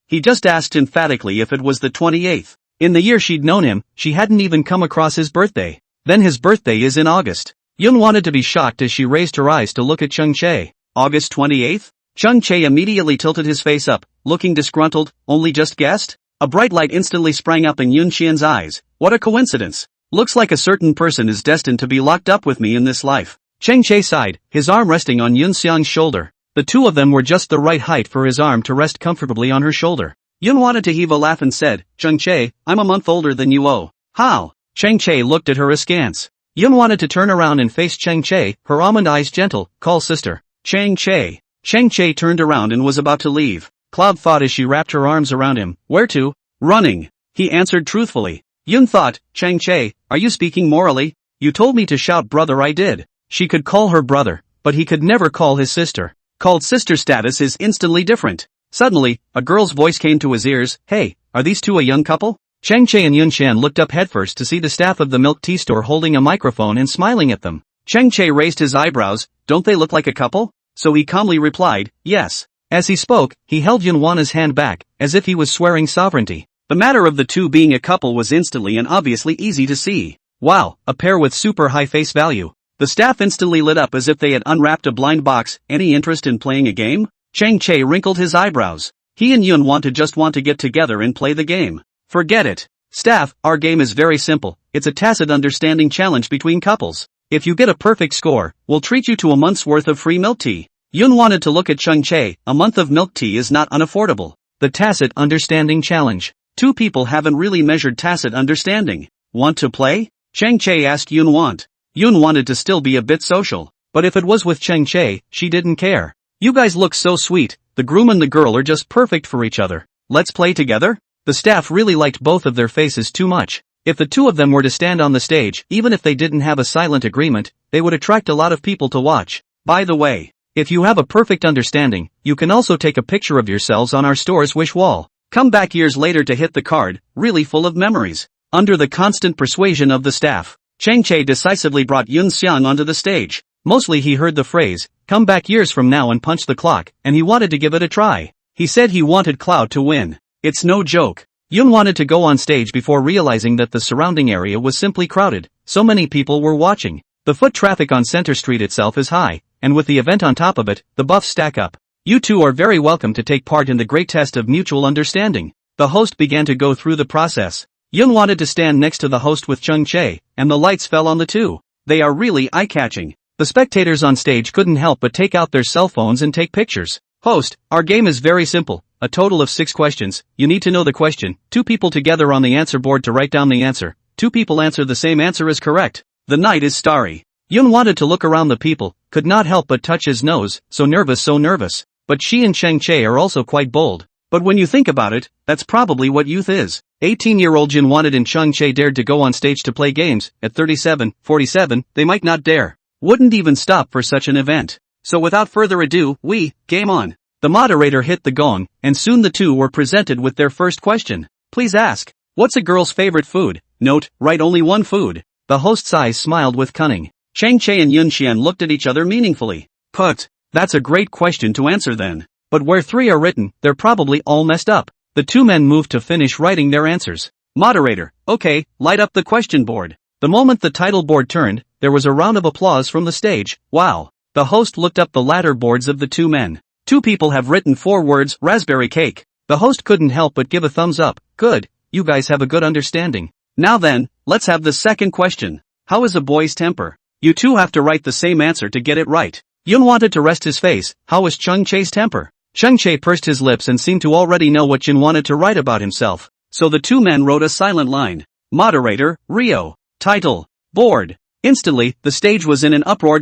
He just asked emphatically if it was the 28th. In the year she'd known him, she hadn't even come across his birthday. Then his birthday is in August. Yun wanted to be shocked as she raised her eyes to look at Chang Che. August 28th? Chang Che immediately tilted his face up, looking disgruntled, only just guessed? A bright light instantly sprang up in Yun Xian's eyes. What a coincidence. Looks like a certain person is destined to be locked up with me in this life. Chang Che sighed, his arm resting on Yun Xiang's shoulder. The two of them were just the right height for his arm to rest comfortably on her shoulder. Yun wanted to heave a laugh and said, Chang Che, I'm a month older than you. Oh. How? Chang Che looked at her askance. Yun wanted to turn around and face Chang Che, her almond eyes gentle, call sister. Chang Che. Chang Che turned around and was about to leave. Cloud thought as she wrapped her arms around him, where to? Running. He answered truthfully. Yun thought, Chang Che, are you speaking morally? You told me to shout brother, I did. She could call her brother, but he could never call his sister. Called sister status is instantly different. Suddenly, a girl's voice came to his ears, hey, are these two a young couple? Chang Che and Yun Xian looked up headfirst to see the staff of the milk tea store holding a microphone and smiling at them. Chang Che raised his eyebrows, don't they look like a couple? So he calmly replied, yes. As he spoke, he held Yun Wanna's hand back, as if he was swearing sovereignty. The matter of the two being a couple was instantly and obviously easy to see. Wow, a pair with super high face value. The staff instantly lit up as if they had unwrapped a blind box. Any interest in playing a game? Chang Che wrinkled his eyebrows. He and Yun want to get together and play the game. Forget it. Staff, our game is very simple. It's a tacit understanding challenge between couples. If you get a perfect score, we'll treat you to a month's worth of free milk tea. Yun wanted to look at Chang Che. A month of milk tea is not unaffordable. The tacit understanding challenge. Two people haven't really measured tacit understanding. Want to play? Chang Che asked Yun want. Yun wanted to still be a bit social, but if it was with Chang Che, she didn't care. You guys look so sweet, the groom and the girl are just perfect for each other. Let's play together? The staff really liked both of their faces too much. If the two of them were to stand on the stage, even if they didn't have a silent agreement, they would attract a lot of people to watch. By the way, if you have a perfect understanding, you can also take a picture of yourselves on our store's wish wall. Come back years later to hit the card, really full of memories. Under the constant persuasion of the staff, Chang Che decisively brought Yun Xiang onto the stage. Mostly he heard the phrase, come back years from now and punch the clock, and he wanted to give it a try. He said he wanted Cloud to win. It's no joke. Yun wanted to go on stage before realizing that the surrounding area was simply crowded, so many people were watching. The foot traffic on Center Street itself is high, and with the event on top of it, the buffs stack up. You two are very welcome to take part in the great test of mutual understanding. The host began to go through the process. Yun wanted to stand next to the host with Chung Chae, and the lights fell on the two. They are really eye-catching. The spectators on stage couldn't help but take out their cell phones and take pictures. Host, our game is very simple. A total of 6 questions. You need to know the question. 2 people together on the answer board to write down the answer. 2 people answer the same answer as correct. The night is starry. Yun wanted to look around the people, could not help but touch his nose, so nervous. But she and Cheng Chae are also quite bold. But when you think about it, that's probably what youth is. 18-year-old Jin wanted and Cheng Chae dared to go on stage to play games. At 37, 47, they might not dare. Wouldn't even stop for such an event. So without further ado, game on. The moderator hit the gong, and soon the two were presented with their first question. Please ask, what's a girl's favorite food? Note, write only one food. The host's eyes smiled with cunning. Cheng Chae and Yun Xian looked at each other meaningfully. That's a great question to answer then. But where 3 are written, they're probably all messed up. The 2 men moved to finish writing their answers. Moderator, okay, light up the question board. The moment the title board turned, there was a round of applause from the stage. Wow. The host looked up the ladder boards of the 2 men. 2 people have written 4 words, raspberry cake. The host couldn't help but give a thumbs up. Good, you guys have a good understanding. Now then, let's have the second question. How is a boy's temper? You two have to write the same answer to get it right. Yun wanted to rest his face. How was Chung Chae's temper? Chung Chae pursed his lips and seemed to already know what Jin wanted to write about himself. So the 2 men wrote a silent line. Moderator, Rio. Title, board. Instantly, the stage was in an uproar.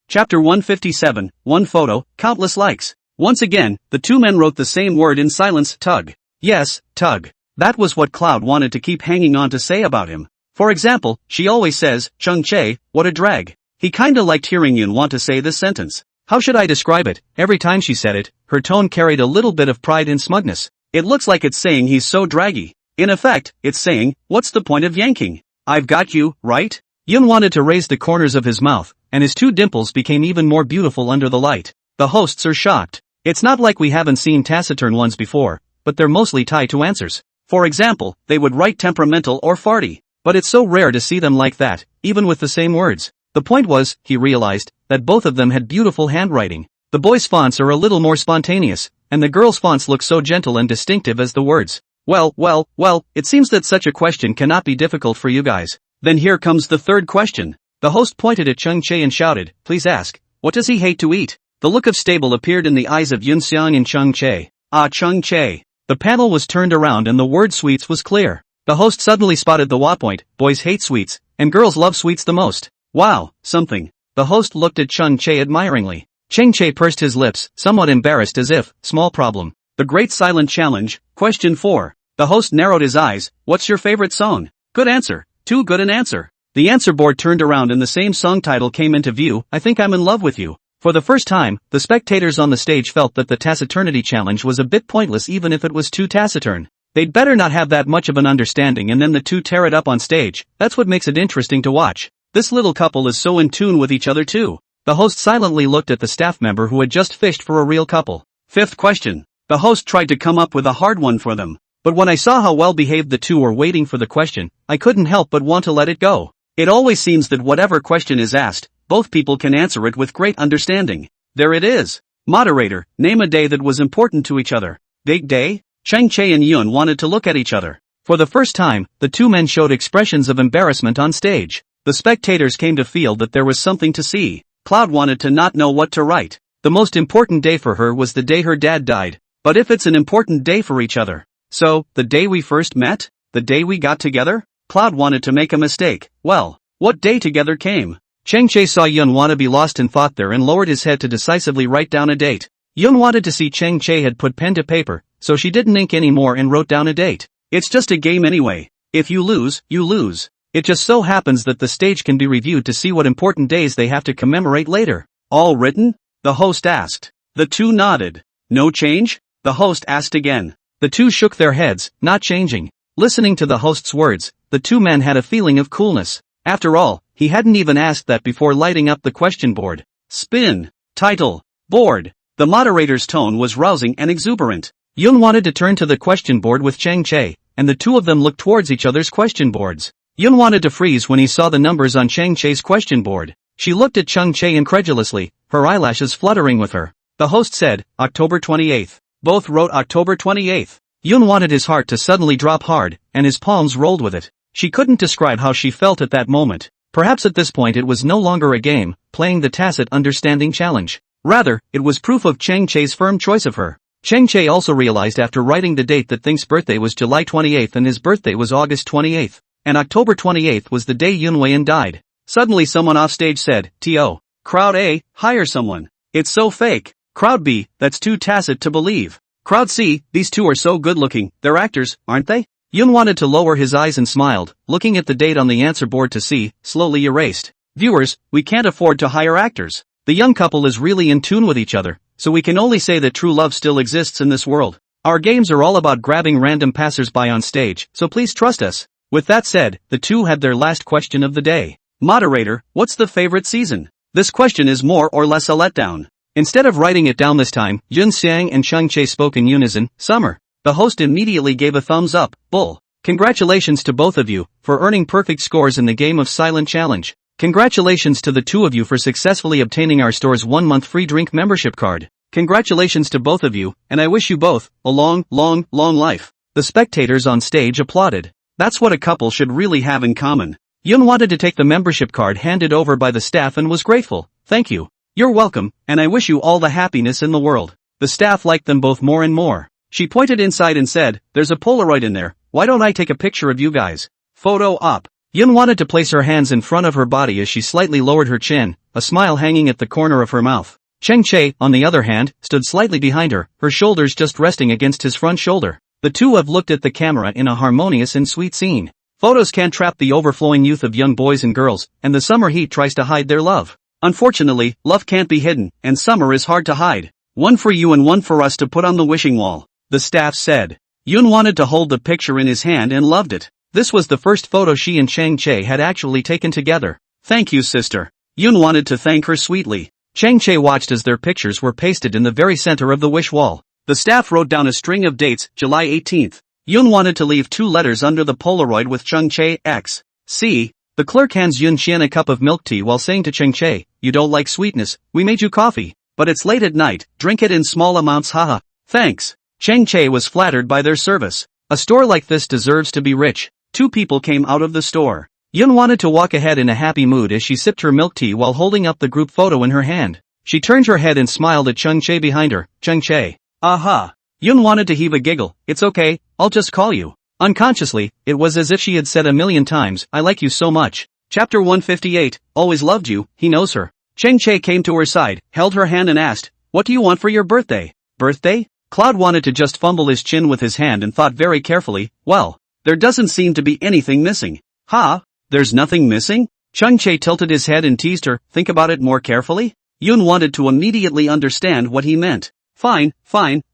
Chapter 157, 1 photo, countless likes. Once again, the 2 men wrote the same word in silence, tug. Yes, tug. That was what Cloud wanted to keep hanging on to say about him. For example, she always says, Chung Chae, what a drag. He kinda liked hearing Yun want to say this sentence. How should I describe it? Every time she said it, her tone carried a little bit of pride and smugness. It looks like it's saying he's so draggy. In effect, it's saying, what's the point of yanking? I've got you, right? Yun wanted to raise the corners of his mouth, and his 2 dimples became even more beautiful under the light. The hosts are shocked. It's not like we haven't seen taciturn ones before, but they're mostly tied to answers. For example, they would write temperamental or farty. But it's so rare to see them like that, even with the same words. The point was, he realized, that both of them had beautiful handwriting. The boys' fonts are a little more spontaneous, and the girls' fonts look so gentle and distinctive as the words. Well, it seems that such a question cannot be difficult for you guys. Then here comes the third question. The host pointed at Chung Chae and shouted, please ask, what does he hate to eat? The look of stable appeared in the eyes of Yun Xiang and Chung Chae. Ah, Chung Chae. The panel was turned around and the word sweets was clear. The host suddenly spotted the point, boys hate sweets, and girls love sweets the most. Wow, something. The host looked at Chung Chae admiringly. Cheng Chae pursed his lips, somewhat embarrassed as if, small problem. The Great Silent Challenge, question 4. The host narrowed his eyes, what's your favorite song? Good answer. Too good an answer. The answer board turned around and the same song title came into view, I Think I'm in Love with You. For the first time, the spectators on the stage felt that the taciturnity challenge was a bit pointless even if it was too taciturn. They'd better not have that much of an understanding and then the two tear it up on stage. That's what makes it interesting to watch. This little couple is so in tune with each other too. The host silently looked at the staff member who had just fished for a real couple. 5th question. The host tried to come up with a hard one for them. But when I saw how well behaved the two were waiting for the question, I couldn't help but want to let it go. It always seems that whatever question is asked, both people can answer it with great understanding. There it is. Moderator, name a day that was important to each other. Big day? Cheng Chae and Yun wanted to look at each other. For the first time, the two men showed expressions of embarrassment on stage. The spectators came to feel that there was something to see. Cloud wanted to not know what to write. The most important day for her was the day her dad died. But if it's an important day for each other. So, the day we first met? The day we got together? Cloud wanted to make a mistake. Well, what day together came? Cheng Chae saw Yun wanna be lost in thought there and lowered his head to decisively write down a date. Yun wanted to see Cheng Chae had put pen to paper, so she didn't ink anymore and wrote down a date. It's just a game anyway. If you lose, you lose. It just so happens that the stage can be reviewed to see what important days they have to commemorate later. All written? The host asked. The two nodded. No change? The host asked again. The two shook their heads, not changing. Listening to the host's words, the two men had a feeling of coolness. After all, he hadn't even asked that before lighting up the question board. Spin. Title. Board. The moderator's tone was rousing and exuberant. Yun wanted to turn to the question board with Chang Che, and the two of them looked towards each other's question boards. Yun wanted to freeze when he saw the numbers on Chang Che's question board. She looked at Chang Che incredulously, her eyelashes fluttering with her. The host said, October 28th. Both wrote October 28th. Yun wanted his heart to suddenly drop hard, and his palms rolled with it. She couldn't describe how she felt at that moment. Perhaps at this point it was no longer a game, playing the tacit understanding challenge. Rather, it was proof of Chang Che's firm choice of her. Chang Che also realized after writing the date that Thing's birthday was July 28th and his birthday was August 28th. And October 28th was the day Yun Weian died. Suddenly someone offstage said, T.O. Crowd A, hire someone. It's so fake. Crowd B, that's too tacit to believe. Crowd C, these two are so good looking, they're actors, aren't they? Yun wanted to lower his eyes and smiled, looking at the date on the answer board to see, slowly erased. Viewers, we can't afford to hire actors. The young couple is really in tune with each other, so we can only say that true love still exists in this world. Our games are all about grabbing random passers-by on stage, so please trust us. With that said, the two had their last question of the day. Moderator, what's the favorite season? This question is more or less a letdown. Instead of writing it down this time, Yun Xiang and Chang Che spoke in unison, summer. The host immediately gave a thumbs up, bull. Congratulations to both of you, for earning perfect scores in the game of Silent Challenge. Congratulations to the two of you for successfully obtaining our store's 1-month free drink membership card. Congratulations to both of you, and I wish you both a long, long, long life. The spectators on stage applauded. That's what a couple should really have in common. Yun wanted to take the membership card handed over by the staff and was grateful. Thank you. You're welcome, and I wish you all the happiness in the world. The staff liked them both more and more. She pointed inside and said, there's a Polaroid in there, why don't I take a picture of you guys? Photo op. Yun wanted to place her hands in front of her body as she slightly lowered her chin, a smile hanging at the corner of her mouth. Chang Che, on the other hand, stood slightly behind her, her shoulders just resting against his front shoulder. The two have looked at the camera in a harmonious and sweet scene. Photos can't trap the overflowing youth of young boys and girls, and the summer heat tries to hide their love. Unfortunately, love can't be hidden, and summer is hard to hide. One for you and one for us to put on the wishing wall, the staff said. Yun wanted to hold the picture in his hand and loved it. This was the first photo she and Chang Che had actually taken together. Thank you, sister. Yun wanted to thank her sweetly. Chang Che watched as their pictures were pasted in the very center of the wish wall. The staff wrote down a string of dates, July 18th. Yun wanted to leave 2 letters under the Polaroid with Chang Che, X. C. The clerk hands Yun Xian a cup of milk tea while saying to Chang Che, you don't like sweetness, we made you coffee. But it's late at night, drink it in small amounts, haha. Thanks. Chang Che was flattered by their service. A store like this deserves to be rich. 2 people came out of the store. Yun wanted to walk ahead in a happy mood as she sipped her milk tea while holding up the group photo in her hand. She turned her head and smiled at Chang Che behind her. Chang Che. Aha. Yun wanted to heave a giggle. It's okay, I'll just call you. Unconsciously, it was as if she had said a million times, I like you so much. Chapter 158, Always Loved You, he knows her. Chang Che came to her side, held her hand and asked, what do you want for your birthday? Birthday? Cloud wanted to just fumble his chin with his hand and thought very carefully, well, there doesn't seem to be anything missing. Ha? There's nothing missing? Chang Che tilted his head and teased her, think about it more carefully? Yun wanted to immediately understand what he meant. Fine,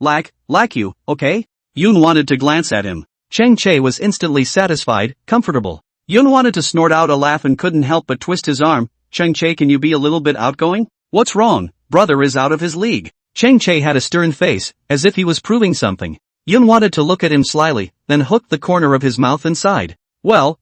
like you, okay? Yun wanted to glance at him. Chang Che was instantly satisfied, comfortable. Yun wanted to snort out a laugh and couldn't help but twist his arm. Chang Che, can you be a little bit outgoing? What's wrong? Brother is out of his league. Chang Che had a stern face, as if he was proving something. Yun wanted to look at him slyly, then hooked the corner of his mouth and sighed. Well,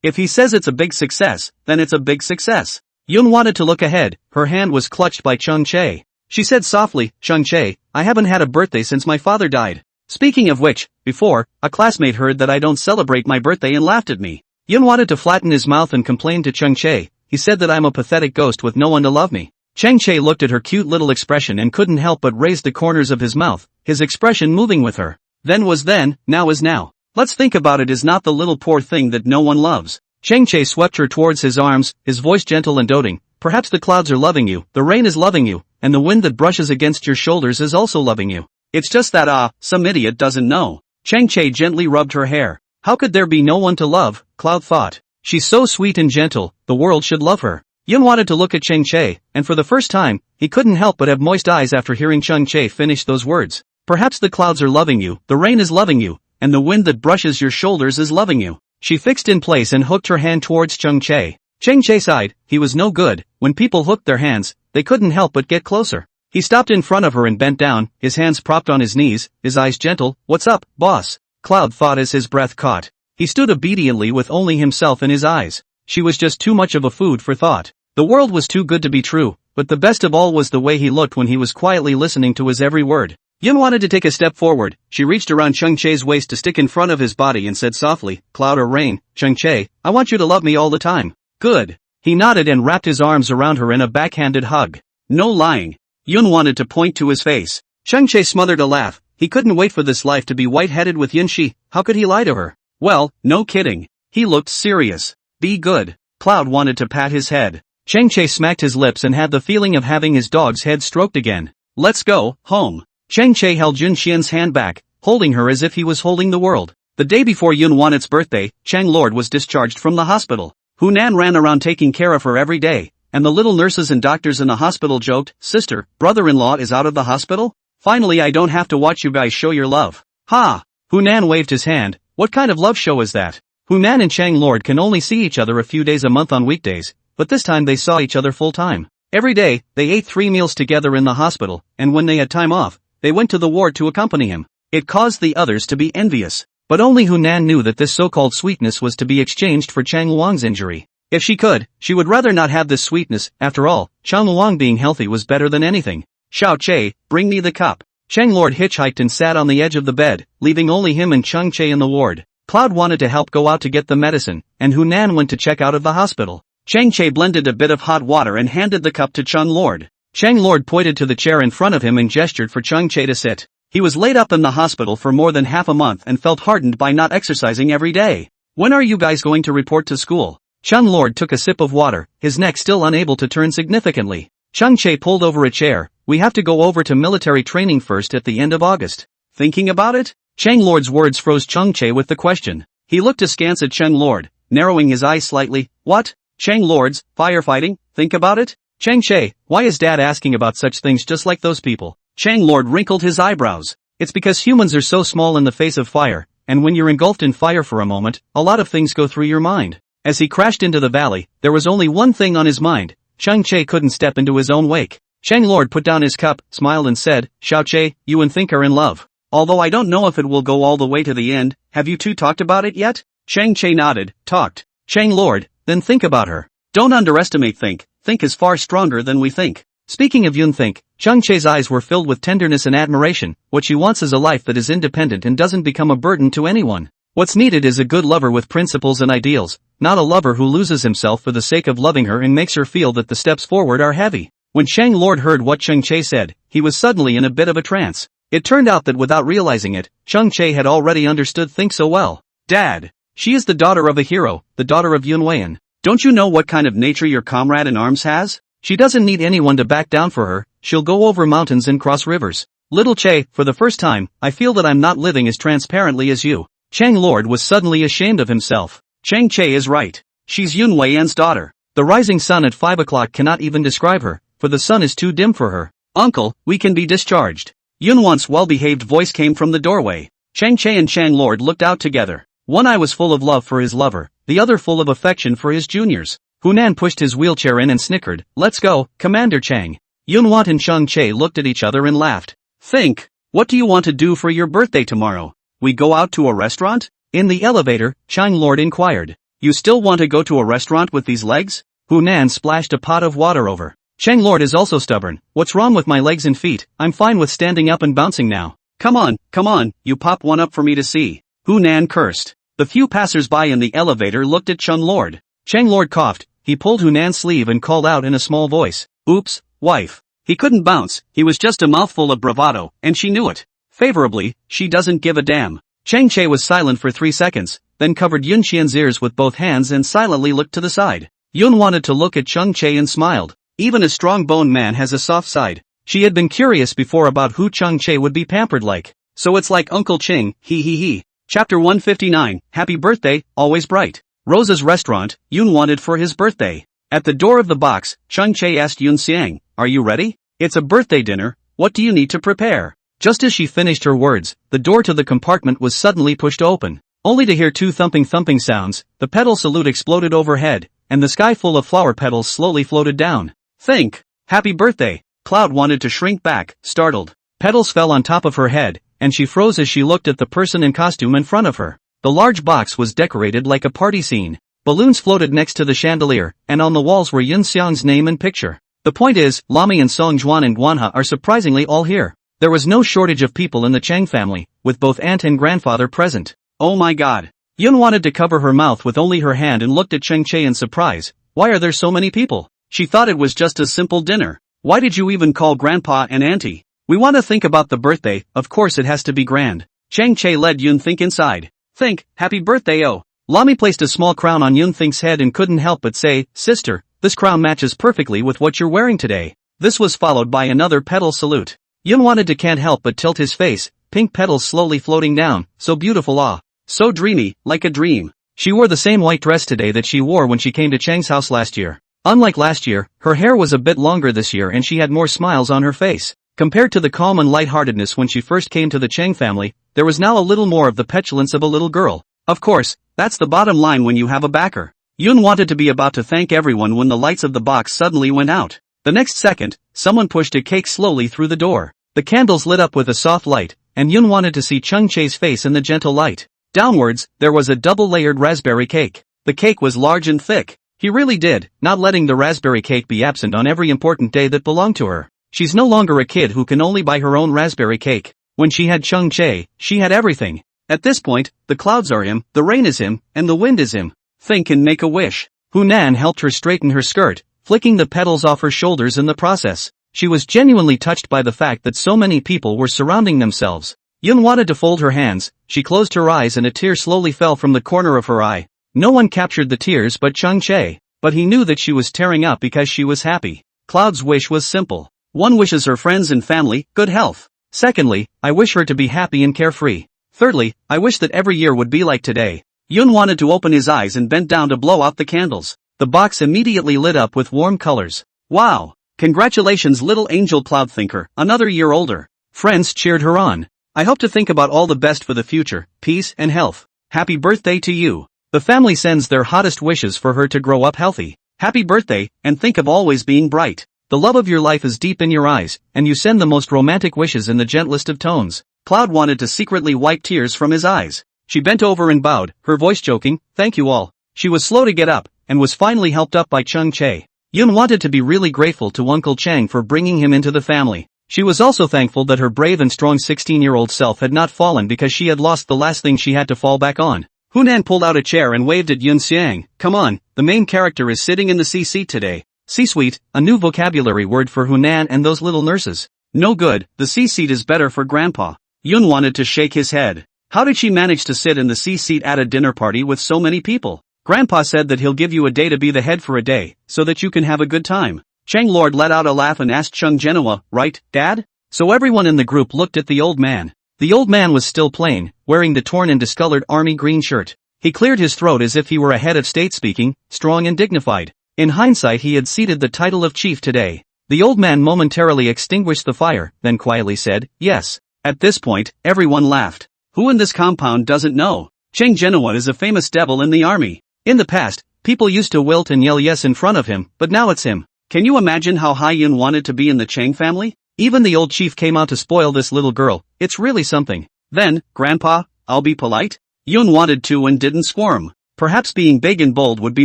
if he says it's a big success, then it's a big success. Yun wanted to look ahead, her hand was clutched by Chang Che. She said softly, Chang Che, I haven't had a birthday since my father died. Speaking of which, before, a classmate heard that I don't celebrate my birthday and laughed at me. Yun wanted to flatten his mouth and complained to Chang Che, he said that I'm a pathetic ghost with no one to love me. Chang Che looked at her cute little expression and couldn't help but raise the corners of his mouth, his expression moving with her. Then was then, now is now. Let's think about it, is not the little poor thing that no one loves. Chang Che swept her towards his arms, his voice gentle and doting. Perhaps the clouds are loving you, the rain is loving you, and the wind that brushes against your shoulders is also loving you. It's just that some idiot doesn't know. Chang Che gently rubbed her hair. How could there be no one to love, Cloud thought. She's so sweet and gentle, the world should love her. Yun wanted to look at Chang Che, and for the first time, he couldn't help but have moist eyes after hearing Chang Che finish those words. Perhaps the clouds are loving you, the rain is loving you, and the wind that brushes your shoulders is loving you. She fixed in place and hooked her hand towards Chang Che. Chang Che sighed, he was no good, when people hooked their hands, they couldn't help but get closer. He stopped in front of her and bent down, his hands propped on his knees, his eyes gentle. "What's up, boss?" Cloud thought as his breath caught. He stood obediently with only himself in his eyes. She was just too much of a food for thought. The world was too good to be true, but the best of all was the way he looked when he was quietly listening to his every word. Yun wanted to take a step forward. She reached around Chung Che's waist to stick in front of his body and said softly, "Cloud or rain, Chung Che, I want you to love me all the time." "Good." He nodded and wrapped his arms around her in a backhanded hug. "No lying." Yun wanted to point to his face. Chung Che smothered a laugh. He couldn't wait for this life to be white-headed with Yun Shi. How could he lie to her? Well, no kidding. He looked serious. "Be good." Cloud wanted to pat his head. Chung Che smacked his lips and had the feeling of having his dog's head stroked again. "Let's go home." Chung Che held Yun Xian's hand back, holding her as if he was holding the world. The day before Yun Wanet's birthday, Chang Lord was discharged from the hospital. Hunan ran around taking care of her every day, and the little nurses and doctors in the hospital joked, "Sister, brother-in-law is out of the hospital? Finally I don't have to watch you guys show your love." "Ha!" Hunan waved his hand. "What kind of love show is that?" Hunan and Chang Lord can only see each other a few days a month on weekdays, but this time they saw each other full time. Every day, they ate 3 meals together in the hospital, and when they had time off, they went to the ward to accompany him. It caused the others to be envious, but only Hunan knew that this so-called sweetness was to be exchanged for Chang Luang's injury. If she could, she would rather not have this sweetness. After all, Chang Luang being healthy was better than anything. "Xiao Che, bring me the cup." Chang Lord hitchhiked and sat on the edge of the bed, leaving only him and Chung Che in the ward. Cloud wanted to help go out to get the medicine, and Hunan went to check out of the hospital. Chang Che blended a bit of hot water and handed the cup to Chung Lord. Chang Lord pointed to the chair in front of him and gestured for Chung Che to sit. He was laid up in the hospital for more than half a month and felt hardened by not exercising every day. "When are you guys going to report to school?" Chung Lord took a sip of water, his neck still unable to turn significantly. Chung Che pulled over a chair. "We have to go over to military training first at the end of August." "Thinking about it?" Chang Lord's words froze Chung Che with the question. He looked askance at Chung Lord, narrowing his eyes slightly. "What? Chang Lord's, firefighting, think about it? Chang Che, why is Dad asking about such things just like those people?" Chang Lord wrinkled his eyebrows. "It's because humans are so small in the face of fire, and when you're engulfed in fire for a moment, a lot of things go through your mind." As he crashed into the valley, there was only one thing on his mind. Chung Che couldn't step into his own wake. Chang Lord put down his cup, smiled and said, "Xiao Che, you and Think are in love. Although I don't know if it will go all the way to the end, have you two talked about it yet?" Chang Che nodded. "Talked." Chang Lord, "Then think about her. Don't underestimate Think. Think is far stronger than we think." Speaking of Yun Think, Chung Che's eyes were filled with tenderness and admiration. What she wants is a life that is independent and doesn't become a burden to anyone. What's needed is a good lover with principles and ideals, not a lover who loses himself for the sake of loving her and makes her feel that the steps forward are heavy. When Chang Lord heard what Chung Che said, he was suddenly in a bit of a trance. It turned out that without realizing it, Chung Che had already understood Think so well. "Dad, she is the daughter of a hero, the daughter of Yun Weian. Don't you know what kind of nature your comrade in arms has? She doesn't need anyone to back down for her, she'll go over mountains and cross rivers. Little Che, for the first time, I feel that I'm not living as transparently as you." Chang Lord was suddenly ashamed of himself. Chang Che is right. She's Yun Weian's daughter. The rising sun at 5 o'clock cannot even describe her, for the sun is too dim for her. "Uncle, we can be discharged." Yun Wan's well-behaved voice came from the doorway. Chang Che and Chang Lord looked out together. One eye was full of love for his lover, the other full of affection for his juniors. Hunan pushed his wheelchair in and snickered. "Let's go, Commander Chang." Yun Want and Chung Che looked at each other and laughed. "Think, what do you want to do for your birthday tomorrow? We go out to a restaurant?" In the elevator, Chang Lord inquired. "You still want to go to a restaurant with these legs?" Hunan splashed a pot of water over. Chang Lord is also stubborn. "What's wrong with my legs and feet? I'm fine with standing up and bouncing now." Come on, you pop one up for me to see." Hunan cursed. The few passers-by in the elevator looked at Chang Lord. Chang Lord coughed. He pulled Hunan's sleeve and called out in a small voice. "Oops, wife." He couldn't bounce, he was just a mouthful of bravado, and she knew it. Favorably, she doesn't give a damn. Chang Che was silent for 3 seconds, then covered Yun Xian's ears with both hands and silently looked to the side. Yun wanted to look at Chung Che and smiled. Even a strong-boned man has a soft side. She had been curious before about who Chung Che would be pampered like. So it's like Uncle Ching, he. Chapter 159, Happy Birthday, Always Bright. Rosa's restaurant, Yun wanted for his birthday. At the door of the box, Chung Che asked Yun Xiang, "Are you ready? It's a birthday dinner, what do you need to prepare?" Just as she finished her words, the door to the compartment was suddenly pushed open. Only to hear 2 thumping sounds, the petal salute exploded overhead, and the sky full of flower petals slowly floated down. "Think! Happy birthday!" Cloud wanted to shrink back, startled. Petals fell on top of her head, and she froze as she looked at the person in costume in front of her. The large box was decorated like a party scene. Balloons floated next to the chandelier, and on the walls were Yun Xiang's name and picture. The point is, Lami and Song Juan and Guanha are surprisingly all here. There was no shortage of people in the Chang family, with both aunt and grandfather present. Oh my god. Yun wanted to cover her mouth with only her hand and looked at Cheng Che in surprise. Why are there so many people? She thought it was just a simple dinner. Why did you even call grandpa and auntie? We want to think about the birthday, of course it has to be grand. Cheng Che led Yun Think inside. Think, happy birthday oh. Lami placed a small crown on Yun Think's head and couldn't help but say, sister, this crown matches perfectly with what you're wearing today. This was followed by another petal salute. Yun wanted to can't help but tilt his face, pink petals slowly floating down, so beautiful ah. So dreamy, like a dream. She wore the same white dress today that she wore when she came to Chang's house last year. Unlike last year, her hair was a bit longer this year and she had more smiles on her face. Compared to the calm and lightheartedness when she first came to the Chang family, there was now a little more of the petulance of a little girl. Of course, that's the bottom line when you have a backer. Yun wanted to be about to thank everyone when the lights of the box suddenly went out. The next second, someone pushed a cake slowly through the door. The candles lit up with a soft light, and Yun wanted to see Cheng Che's face in the gentle light. Downwards, there was a double-layered raspberry cake. The cake was large and thick. He really did, not letting the raspberry cake be absent on every important day that belonged to her. She's no longer a kid who can only buy her own raspberry cake. When she had Cheng Che, she had everything. At this point, the clouds are him, the rain is him, and the wind is him. Think and make a wish. Hunan helped her straighten her skirt, flicking the petals off her shoulders in the process. She was genuinely touched by the fact that so many people were surrounding themselves. Yun wanted to fold her hands, she closed her eyes and a tear slowly fell from the corner of her eye. No one captured the tears but Cheng Che, but he knew that she was tearing up because she was happy. Cloud's wish was simple. One wishes her friends and family good health. Secondly, I wish her to be happy and carefree. Thirdly, I wish that every year would be like today. Yun wanted to open his eyes and bent down to blow out the candles. The box immediately lit up with warm colors. Wow! Congratulations little angel Cloud Thinker, another year older. Friends cheered her on. I hope to think about all the best for the future, peace and health. Happy birthday to you. The family sends their hottest wishes for her to grow up healthy. Happy birthday, and think of always being bright. The love of your life is deep in your eyes, and you send the most romantic wishes in the gentlest of tones. Cloud wanted to secretly wipe tears from his eyes. She bent over and bowed, her voice choking, thank you all. She was slow to get up, and was finally helped up by Cheng Che. Yun wanted to be really grateful to Uncle Chang for bringing him into the family. She was also thankful that her brave and strong 16-year-old self had not fallen because she had lost the last thing she had to fall back on. Hunan pulled out a chair and waved at Yun Xiang. Come on, the main character is sitting in the C-seat today. C-suite, a new vocabulary word for Hunan and those little nurses. No good, the C-seat is better for grandpa. Yun wanted to shake his head. How did she manage to sit in the C-seat at a dinner party with so many people? Grandpa said that he'll give you a day to be the head for a day, so that you can have a good time. Chang Lord let out a laugh and asked Chung Genoa, right, Dad? So everyone in the group looked at the old man. The old man was still plain, wearing the torn and discolored army green shirt. He cleared his throat as if he were a head of state speaking, strong and dignified. In hindsight he had ceded the title of chief today. The old man momentarily extinguished the fire, then quietly said, yes. At this point, everyone laughed. Who in this compound doesn't know? Chang Genoa is a famous devil in the army. In the past, people used to wilt and yell yes in front of him, but now it's him. Can you imagine how high Yun wanted to be in the Chang family? Even the old chief came out to spoil this little girl, it's really something. Then, Grandpa, I'll be polite? Yun wanted to and didn't squirm. Perhaps being big and bold would be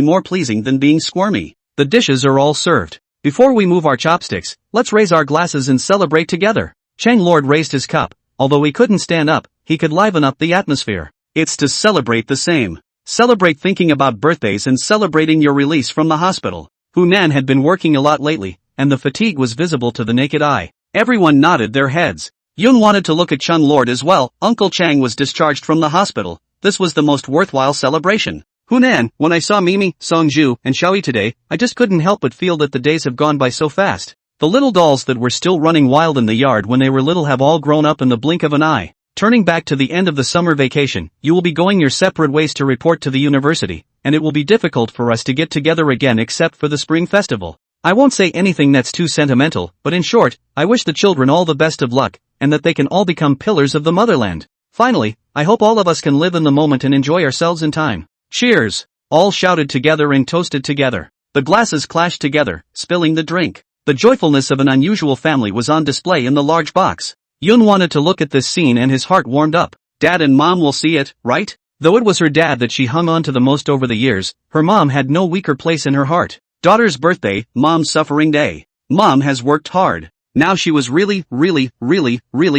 more pleasing than being squirmy. The dishes are all served. Before we move our chopsticks, let's raise our glasses and celebrate together. Chang Lord raised his cup. Although he couldn't stand up, he could liven up the atmosphere. It's to celebrate the same. Celebrate thinking about birthdays and celebrating your release from the hospital. Hunan had been working a lot lately, and the fatigue was visible to the naked eye. Everyone nodded their heads. Yun wanted to look at Chun Lord as well. Uncle Chang was discharged from the hospital. This was the most worthwhile celebration. Hunan, when I saw Mimi, Songju, and Xiaoyi today, I just couldn't help but feel that the days have gone by so fast. The little dolls that were still running wild in the yard when they were little have all grown up in the blink of an eye. Turning back to the end of the summer vacation, you will be going your separate ways to report to the university, and it will be difficult for us to get together again except for the spring festival. I won't say anything that's too sentimental, but in short, I wish the children all the best of luck, and that they can all become pillars of the motherland. Finally, I hope all of us can live in the moment and enjoy ourselves in time. Cheers! All shouted together and toasted together. The glasses clashed together, spilling the drink. The joyfulness of an unusual family was on display in the large box. Yun wanted to look at this scene and his heart warmed up. Dad and Mom will see it, right? Though it was her dad that she hung on to the most over the years, her mom had no weaker place in her heart. Daughter's birthday, Mom's suffering day. Mom has worked hard. Now she was really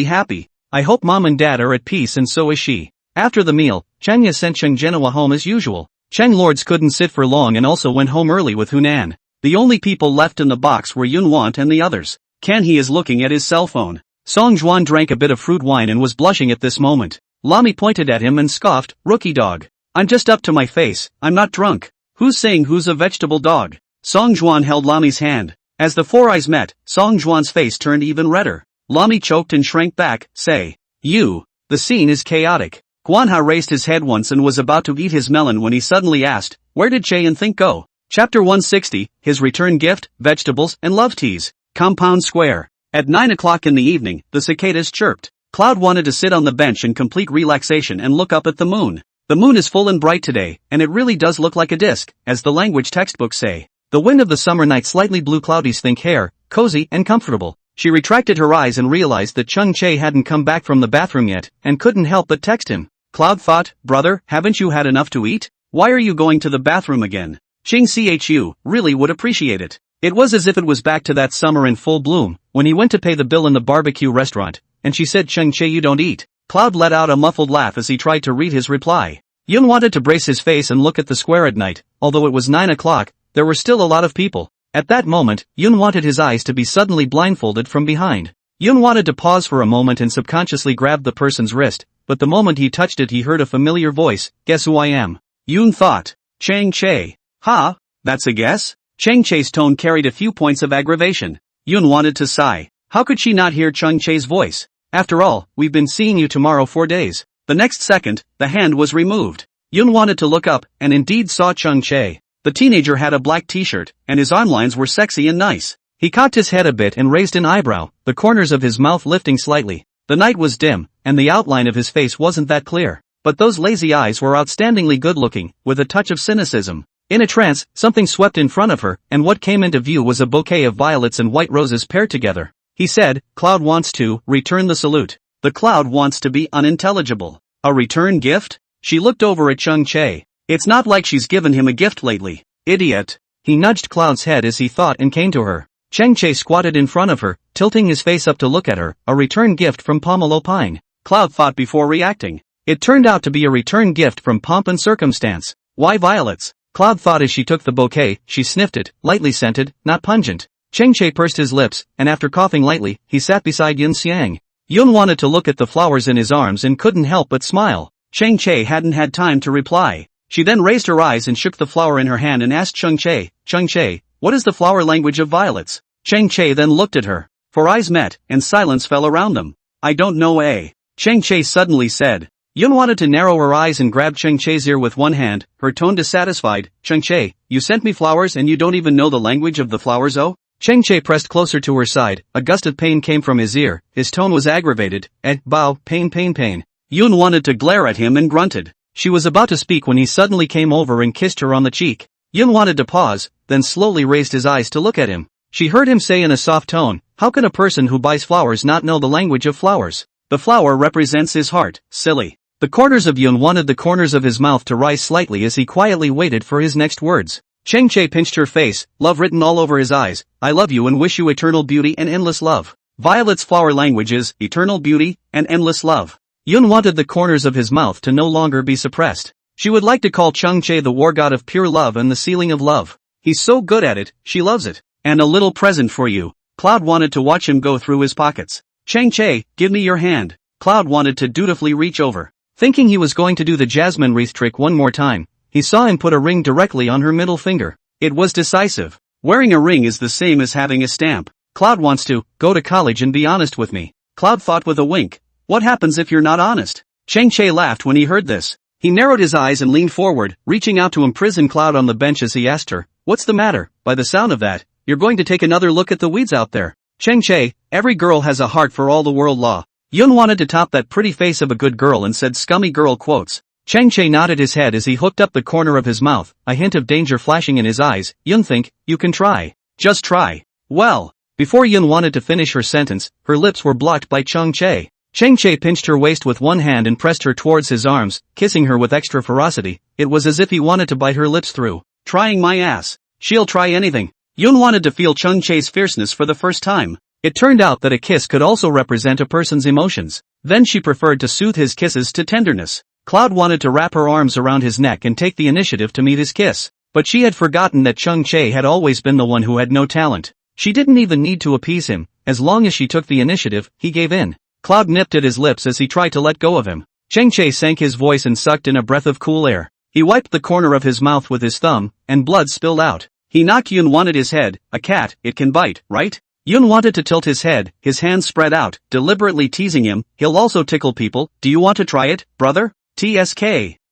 happy. I hope Mom and Dad are at peace, and so is she. After the meal, Chenya sent Cheng Genoa home as usual. Cheng Lords couldn't sit for long and also went home early with Hunan. The only people left in the box were Yun Want and the others. Ken he is looking at his cell phone. Song Juan drank a bit of fruit wine and was blushing at this moment. Lami pointed at him and scoffed, "Rookie dog. I'm just up to my face, I'm not drunk. Who's saying who's a vegetable dog?" Song Juan held Lami's hand. As the four eyes met, Song Juan's face turned even redder. Lami choked and shrank back, "Say. You." The scene is chaotic. Guanha raised his head once and was about to eat his melon when he suddenly asked, "Where did Che and Think go?" Chapter 160, His Return Gift, Vegetables and Love Teas. Compound Square. At 9 o'clock in the evening, the cicadas chirped. Cloud wanted to sit on the bench in complete relaxation and look up at the moon. The moon is full and bright today, and it really does look like a disc, as the language textbooks say. The wind of the summer night slightly blew Cloudy's think hair, cozy and comfortable. She retracted her eyes and realized that Chung Che hadn't come back from the bathroom yet, and couldn't help but text him. Cloud thought, "Brother, haven't you had enough to eat? Why are you going to the bathroom again? Ching Chu really would appreciate it." It was as if it was back to that summer in full bloom, when he went to pay the bill in the barbecue restaurant, and she said, "Chung Che, you don't eat." Cloud let out a muffled laugh as he tried to read his reply. Yun wanted to brace his face and look at the square at night. Although it was 9 o'clock, there were still a lot of people. At that moment, Yun wanted his eyes to be suddenly blindfolded from behind. Yun wanted to pause for a moment and subconsciously grab the person's wrist, but the moment he touched it he heard a familiar voice, "Guess who I am?" Yun thought. Chang Che. "Ha? That's a guess?" Chang Che's tone carried a few points of aggravation. Yun wanted to sigh. How could she not hear Chung Che's voice? After all, we've been seeing you tomorrow 4 days. The next second, the hand was removed. Yun wanted to look up, and indeed saw Chung Che. The teenager had a black t-shirt, and his arm lines were sexy and nice. He cocked his head a bit and raised an eyebrow, the corners of his mouth lifting slightly. The night was dim, and the outline of his face wasn't that clear. But those lazy eyes were outstandingly good-looking, with a touch of cynicism. In a trance, something swept in front of her, and what came into view was a bouquet of violets and white roses paired together. He said, "Cloud wants to return the salute." The cloud wants to be unintelligible. A return gift? She looked over at Chung Che. It's not like she's given him a gift lately. Idiot. He nudged Cloud's head as he thought and came to her. Cheng Che squatted in front of her, tilting his face up to look at her, a return gift from Pomelo Pine. Cloud thought before reacting. It turned out to be a return gift from Pomp and Circumstance. Why violets? Cloud thought as she took the bouquet. She sniffed it, lightly scented, not pungent. Cheng Che pursed his lips, and after coughing lightly, he sat beside Yun Xiang. Yun wanted to look at the flowers in his arms and couldn't help but smile. Cheng Che hadn't had time to reply. She then raised her eyes and shook the flower in her hand and asked Chung Che, "Chung Che, what is the flower language of violets?" Cheng Che then looked at her. Four eyes met, and silence fell around them. "I don't know, eh?" Cheng Che suddenly said. Yun wanted to narrow her eyes and grabbed Cheng Che's ear with one hand, her tone dissatisfied. "Cheng Che, you sent me flowers and you don't even know the language of the flowers, oh?" Cheng Che pressed closer to her side. A gust of pain came from his ear. His tone was aggravated. Bow, pain. Yun wanted to glare at him and grunted. She was about to speak when he suddenly came over and kissed her on the cheek. Yun wanted to pause, then slowly raised his eyes to look at him. She heard him say in a soft tone, "How can a person who buys flowers not know the language of flowers? The flower represents his heart, silly." The corners of Yun wanted the corners of his mouth to rise slightly as he quietly waited for his next words. Cheng Che pinched her face, love written all over his eyes. "I love you and wish you eternal beauty and endless love." Violet's flower language is eternal beauty and endless love. Yun wanted the corners of his mouth to no longer be suppressed. She would like to call Chung Che the war god of pure love and the ceiling of love. He's so good at it, she loves it. "And a little present for you." Cloud wanted to watch him go through his pockets. "Cheng Che, give me your hand." Cloud wanted to dutifully reach over. Thinking he was going to do the jasmine wreath trick one more time, he saw him put a ring directly on her middle finger. It was decisive. Wearing a ring is the same as having a stamp. Cloud wants to go to college and be honest with me. Cloud thought with a wink. What happens if you're not honest? Cheng Che laughed when he heard this. He narrowed his eyes and leaned forward, reaching out to imprison Cloud on the bench as he asked her, "What's the matter? By the sound of that, you're going to take another look at the weeds out there." Cheng Che, every girl has a heart for all the world law. Yun wanted to top that pretty face of a good girl and said scummy girl quotes. Cheng Che nodded his head as he hooked up the corner of his mouth, a hint of danger flashing in his eyes. "Yun think, you can try. Just try." "Well, Before Yun wanted to finish her sentence, her lips were blocked by Chung Chae. Chang Chae pinched her waist with one hand and pressed her towards his arms, kissing her with extra ferocity. It was as if he wanted to bite her lips through. Trying my ass. She'll try anything. Yun wanted to feel Chung Chae's fierceness for the first time. It turned out that a kiss could also represent a person's emotions. Then she preferred to soothe his kisses to tenderness. Cloud wanted to wrap her arms around his neck and take the initiative to meet his kiss. But she had forgotten that Chung Chae had always been the one who had no talent. She didn't even need to appease him. As long as she took the initiative, he gave in. Cloud nipped at his lips as he tried to let go of him. Chang Chae sank his voice and sucked in a breath of cool air. He wiped the corner of his mouth with his thumb, and blood spilled out. He knocked. Yun wanted his head. A cat, it can bite, right? Yun wanted to tilt his head, his hands spread out, deliberately teasing him. He'll also tickle people. Do you want to try it, brother? TSK.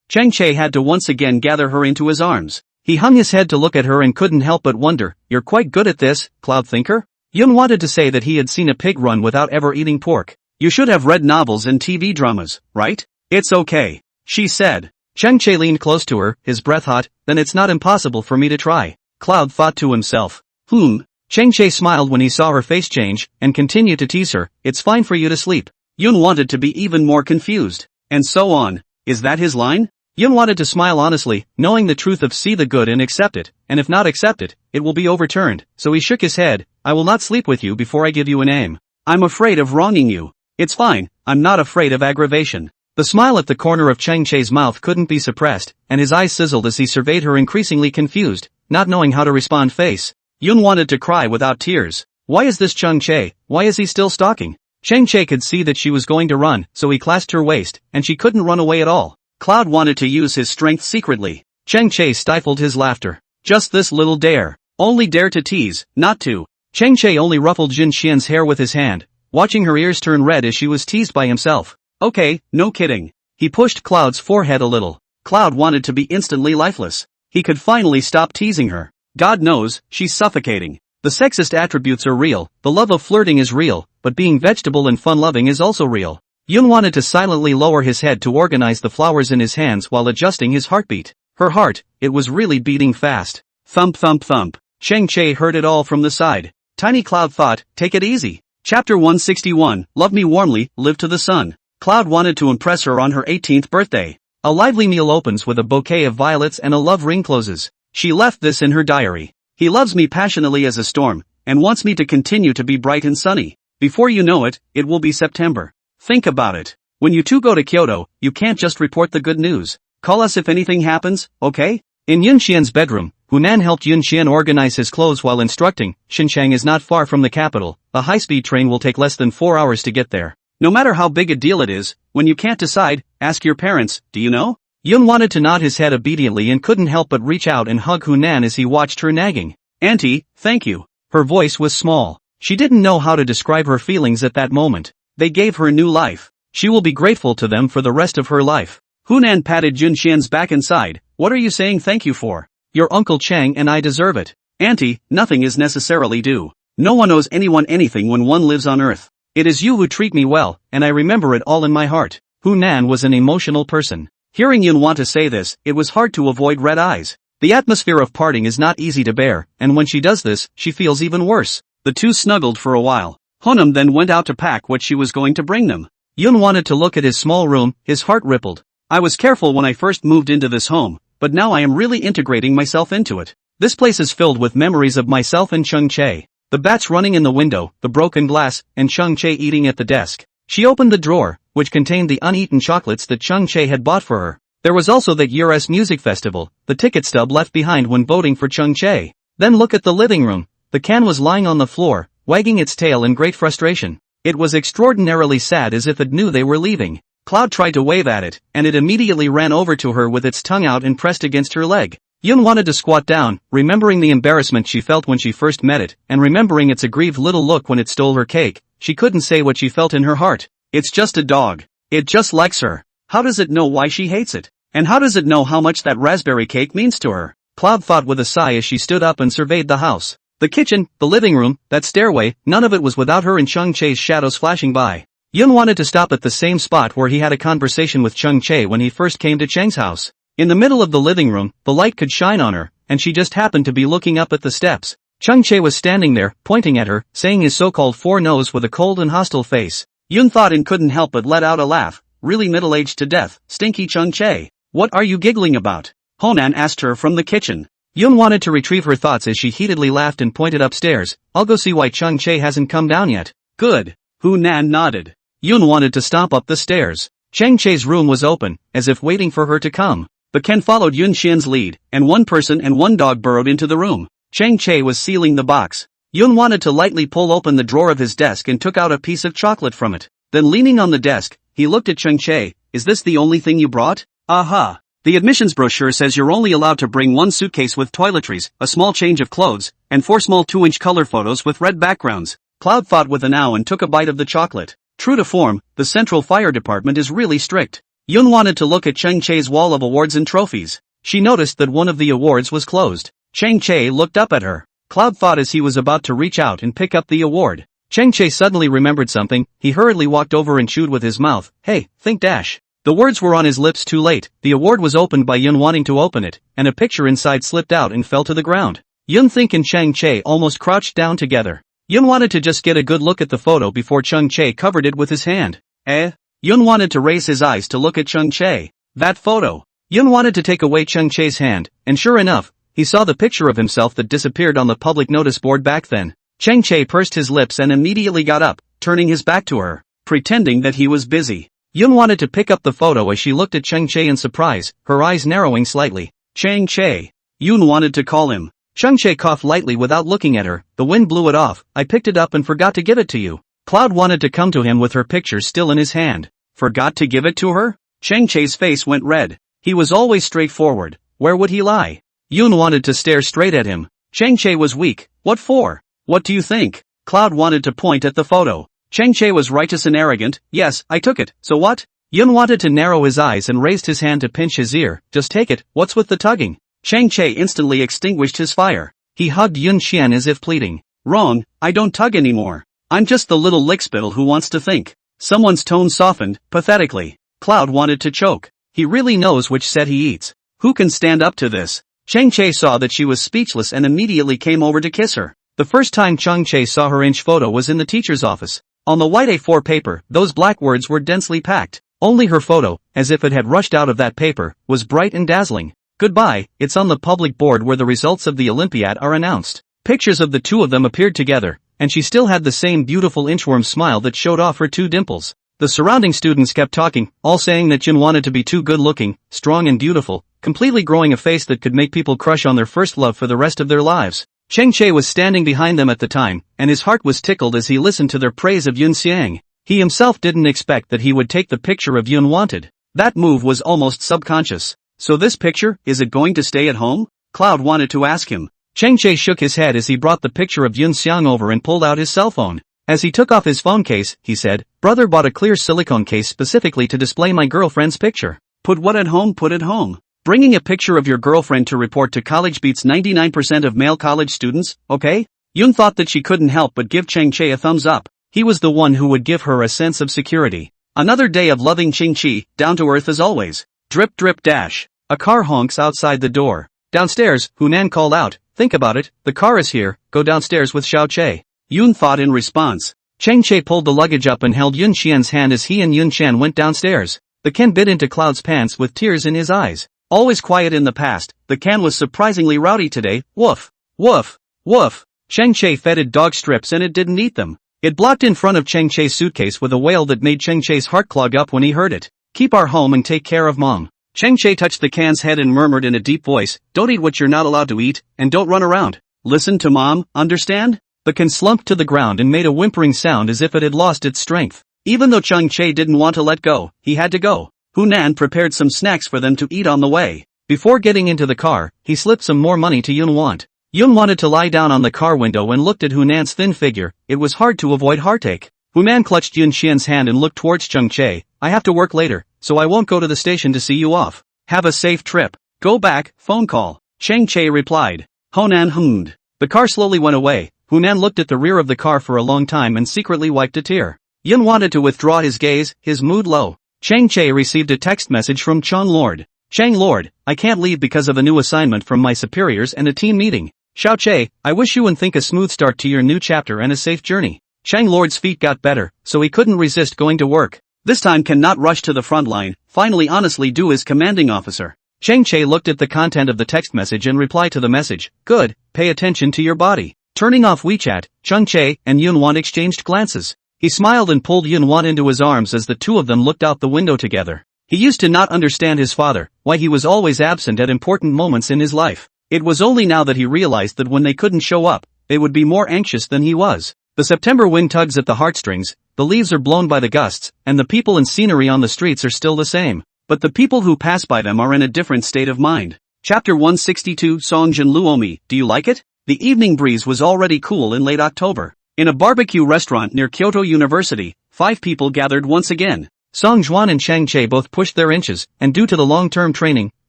Chang Chae had to once again gather her into his arms. He hung his head to look at her and couldn't help but wonder, you're quite good at this, Cloud Thinker? Yun wanted to say that he had seen a pig run without ever eating pork. You should have read novels and TV dramas, right? It's okay, she said. Chang Chae leaned close to her, his breath hot. Then it's not impossible for me to try. Cloud thought to himself. Chang Chae smiled when he saw her face change, and continued to tease her. It's fine for you to sleep. Yun wanted to be even more confused. And so on. Is that his line? Yun wanted to smile honestly, knowing the truth of see the good and accept it, and if not accept it, it will be overturned. So he shook his head. I will not sleep with you before I give you a name. I'm afraid of wronging you. It's fine, I'm not afraid of aggravation. The smile at the corner of Chang Chae's mouth couldn't be suppressed, and his eyes sizzled as he surveyed her increasingly confused, not knowing how to respond. Face. Yun wanted to cry without tears. Why is this Chung Chae? Why is he still stalking? Chang Chae could see that she was going to run, so he clasped her waist, and she couldn't run away at all. Cloud wanted to use his strength secretly. Chang Chae stifled his laughter. Just this little dare. Only dare to tease, not to. Chang Chae only ruffled Jin Xian's hair with his hand, watching her ears turn red as she was teased by himself. Okay, no kidding. He pushed Cloud's forehead a little. Cloud wanted to be instantly lifeless. He could finally stop teasing her. God knows, she's suffocating. The sexist attributes are real, the love of flirting is real, but being vegetable and fun-loving is also real. Yun wanted to silently lower his head to organize the flowers in his hands while adjusting his heartbeat. Her heart, it was really beating fast. Thump thump thump. Chang Chae heard it all from the side. Tiny Cloud thought, take it easy. Chapter 161, Love Me Warmly, Live to the Sun. Cloud wanted to impress her on her 18th birthday. A lively meal opens with a bouquet of violets and a love ring closes. She left this in her diary. He loves me passionately as a storm, and wants me to continue to be bright and sunny. Before you know it, it will be September. Think about it. When you two go to Kyoto, you can't just report the good news. Call us if anything happens, okay? In Yun Xian's bedroom, Hunan helped Yun Xian organize his clothes while instructing. Xinjiang is not far from the capital. A high-speed train will take less than 4 hours to get there. No matter how big a deal it is, when you can't decide, ask your parents, do you know? Yun wanted to nod his head obediently and couldn't help but reach out and hug Hunan as he watched her nagging. Auntie, thank you. Her voice was small. She didn't know how to describe her feelings at that moment. They gave her new life. She will be grateful to them for the rest of her life. Hunan patted Jun Xian's back and sighed. What are you saying thank you for? Your Uncle Chang and I deserve it. Auntie, nothing is necessarily due. No one owes anyone anything when one lives on earth. It is you who treat me well, and I remember it all in my heart. Hunan was an emotional person. Hearing Yun want to say this, it was hard to avoid red eyes. The atmosphere of parting is not easy to bear, and when she does this, she feels even worse. The two snuggled for a while. Honam then went out to pack what she was going to bring them. Yun wanted to look at his small room, his heart rippled. I was careful when I first moved into this home, but now I am really integrating myself into it. This place is filled with memories of myself and Chung Chae. The bats running in the window, the broken glass, and Chung Chae eating at the desk. She opened the drawer, which contained the uneaten chocolates that Chung Chae had bought for her. There was also that year's music festival, the ticket stub left behind when voting for Chung Chae. Then look at the living room. The can was lying on the floor, wagging its tail in great frustration. It was extraordinarily sad as if it knew they were leaving. Cloud tried to wave at it, and it immediately ran over to her with its tongue out and pressed against her leg. Yun wanted to squat down, remembering the embarrassment she felt when she first met it, and remembering its aggrieved little look when it stole her cake. She couldn't say what she felt in her heart. It's just a dog. It just likes her. How does it know why she hates it? And how does it know how much that raspberry cake means to her? Cloud thought with a sigh as she stood up and surveyed the house. The kitchen, the living room, that stairway, none of it was without her and Chung Chae's shadows flashing by. Yun wanted to stop at the same spot where he had a conversation with Chung Chae when he first came to Chang's house. In the middle of the living room, the light could shine on her, and she just happened to be looking up at the steps. Chung Chae was standing there, pointing at her, saying his so-called four-nose with a cold and hostile face. Yun thought and couldn't help but let out a laugh. Really middle-aged to death, stinky Chung Chae. What are you giggling about? Honan asked her from the kitchen. Yun wanted to retrieve her thoughts as she heatedly laughed and pointed upstairs. I'll go see why Chung Chae hasn't come down yet. Good. Honan nodded. Yun wanted to stomp up the stairs. Chang Chae's room was open, as if waiting for her to come. But Ken followed Yun Xian's lead, and one person and one dog burrowed into the room. Chang Chae was sealing the box. Yun wanted to lightly pull open the drawer of his desk and took out a piece of chocolate from it. Then leaning on the desk, he looked at Chang Chae. Is this the only thing you brought? Aha. The admissions brochure says you're only allowed to bring one suitcase with toiletries, a small change of clothes, and 4 small 2-inch color photos with red backgrounds. Cloud thought with an ow and took a bite of the chocolate. True to form, the Central Fire Department is really strict. Yun wanted to look at Chang Chae's wall of awards and trophies. She noticed that one of the awards was closed. Chang Chae looked up at her. Cloud thought as he was about to reach out and pick up the award. Chang Chae suddenly remembered something. He hurriedly walked over and chewed with his mouth. Hey, think dash. The words were on his lips too late. The award was opened by Yun wanting to open it, and a picture inside slipped out and fell to the ground. Yun Think and Chang Chae almost crouched down together. Yun wanted to just get a good look at the photo before Chang Chae covered it with his hand. Yun wanted to raise his eyes to look at Chang Chae. That photo. Yun wanted to take away Chang Chae's hand, and sure enough, he saw the picture of himself that disappeared on the public notice board back then. Chang Chae pursed his lips and immediately got up, turning his back to her, pretending that he was busy. Yun wanted to pick up the photo as she looked at Chang Chae in surprise, her eyes narrowing slightly. Chang Chae. Yun wanted to call him. Chang Chae coughed lightly without looking at her. The wind blew it off. I picked it up and forgot to give it to you. Cloud wanted to come to him with her picture still in his hand. Forgot to give it to her? Chang Chae's face went red. He was always straightforward. Where would he lie? Yun wanted to stare straight at him. Chang Chae was weak. What for? What do you think? Cloud wanted to point at the photo. Chang Chae was righteous and arrogant. Yes, I took it. So what? Yun wanted to narrow his eyes and raised his hand to pinch his ear. Just take it. What's with the tugging? Chang Chae instantly extinguished his fire. He hugged Yun Xian as if pleading. Wrong, I don't tug anymore. I'm just the little lickspittle who wants to think. Someone's tone softened, pathetically. Cloud wanted to choke. He really knows which set he eats. Who can stand up to this? Chang Chae saw that she was speechless and immediately came over to kiss her. The first time Chang Chae saw her inch photo was in the teacher's office. On the white A4 paper, those black words were densely packed. Only her photo, as if it had rushed out of that paper, was bright and dazzling. Goodbye, it's on the public board where the results of the Olympiad are announced. Pictures of the two of them appeared together, and she still had the same beautiful inchworm smile that showed off her 2 dimples. The surrounding students kept talking, all saying that Jin wanted to be too good-looking, strong and beautiful, completely growing a face that could make people crush on their first love for the rest of their lives. Chang Chae was standing behind them at the time, and his heart was tickled as he listened to their praise of Yun Xiang. He himself didn't expect that he would take the picture of Yun wanted. That move was almost subconscious. So this picture, is it going to stay at home? Cloud wanted to ask him. Chang Chae shook his head as he brought the picture of Yun Xiang over and pulled out his cell phone. As he took off his phone case, he said, Brother bought a clear silicone case specifically to display my girlfriend's picture. Put what at home, put it home. Bringing a picture of your girlfriend to report to college beats 99% of male college students, okay? Yun thought that she couldn't help but give Chang Chae a thumbs up. He was the one who would give her a sense of security. Another day of loving Ching Chi, down to earth as always. Drip drip dash. A car honks outside the door. Downstairs, Hunan called out, think about it, the car is here, go downstairs with Xiao Che. Yun thought in response. Chang Chae pulled the luggage up and held Yun Xian's hand as he and Yun Xian went downstairs. The Ken bit into Cloud's pants with tears in his eyes. Always quiet in the past, the Ken was surprisingly rowdy today. Woof. Woof. Woof. Chang Chae feted dog strips and it didn't eat them. It blocked in front of Chang Chae's suitcase with a wail that made Chang Chae's heart clog up when he heard it. Keep our home and take care of Mom. Chang Chae touched the Can's head and murmured in a deep voice, don't eat what you're not allowed to eat, and don't run around. Listen to Mom, understand? The Can slumped to the ground and made a whimpering sound as if it had lost its strength. Even though Chang Chae didn't want to let go, he had to go. Hunan prepared some snacks for them to eat on the way. Before getting into the car, he slipped some more money to Yun Want. Yun wanted to lie down on the car window and looked at Hunan's thin figure. It was hard to avoid heartache. Hunan clutched Yun Xian's hand and looked towards Chang Chae. I have to work later, so I won't go to the station to see you off. Have a safe trip. Go back, phone call. Chang Chae replied. Hunan hummed. The car slowly went away. Hunan looked at the rear of the car for a long time and secretly wiped a tear. Yun wanted to withdraw his gaze, his mood low. Chang Chae received a text message from Chang Lord. Chang Lord, I can't leave because of a new assignment from my superiors and a team meeting. Xiao Che, I wish you would think a smooth start to your new chapter and a safe journey. Chang Lord's feet got better, so he couldn't resist going to work. This time cannot rush to the front line, finally honestly do as commanding officer. Chang Che looked at the content of the text message and replied to the message, good, pay attention to your body. Turning off WeChat, Chang Che and Yun Wan exchanged glances. He smiled and pulled Yun Wan into his arms as the two of them looked out the window together. He used to not understand his father, why he was always absent at important moments in his life. It was only now that he realized that when they couldn't show up, they would be more anxious than he was. The September wind tugs at the heartstrings, the leaves are blown by the gusts, and the people and scenery on the streets are still the same. But the people who pass by them are in a different state of mind. Chapter 162 Songjin Luomi, do you like it? The evening breeze was already cool in late October. In a barbecue restaurant near Kyoto University, 5 people gathered once again. Song Juan and Chang Che both pushed their inches, and due to the long-term training,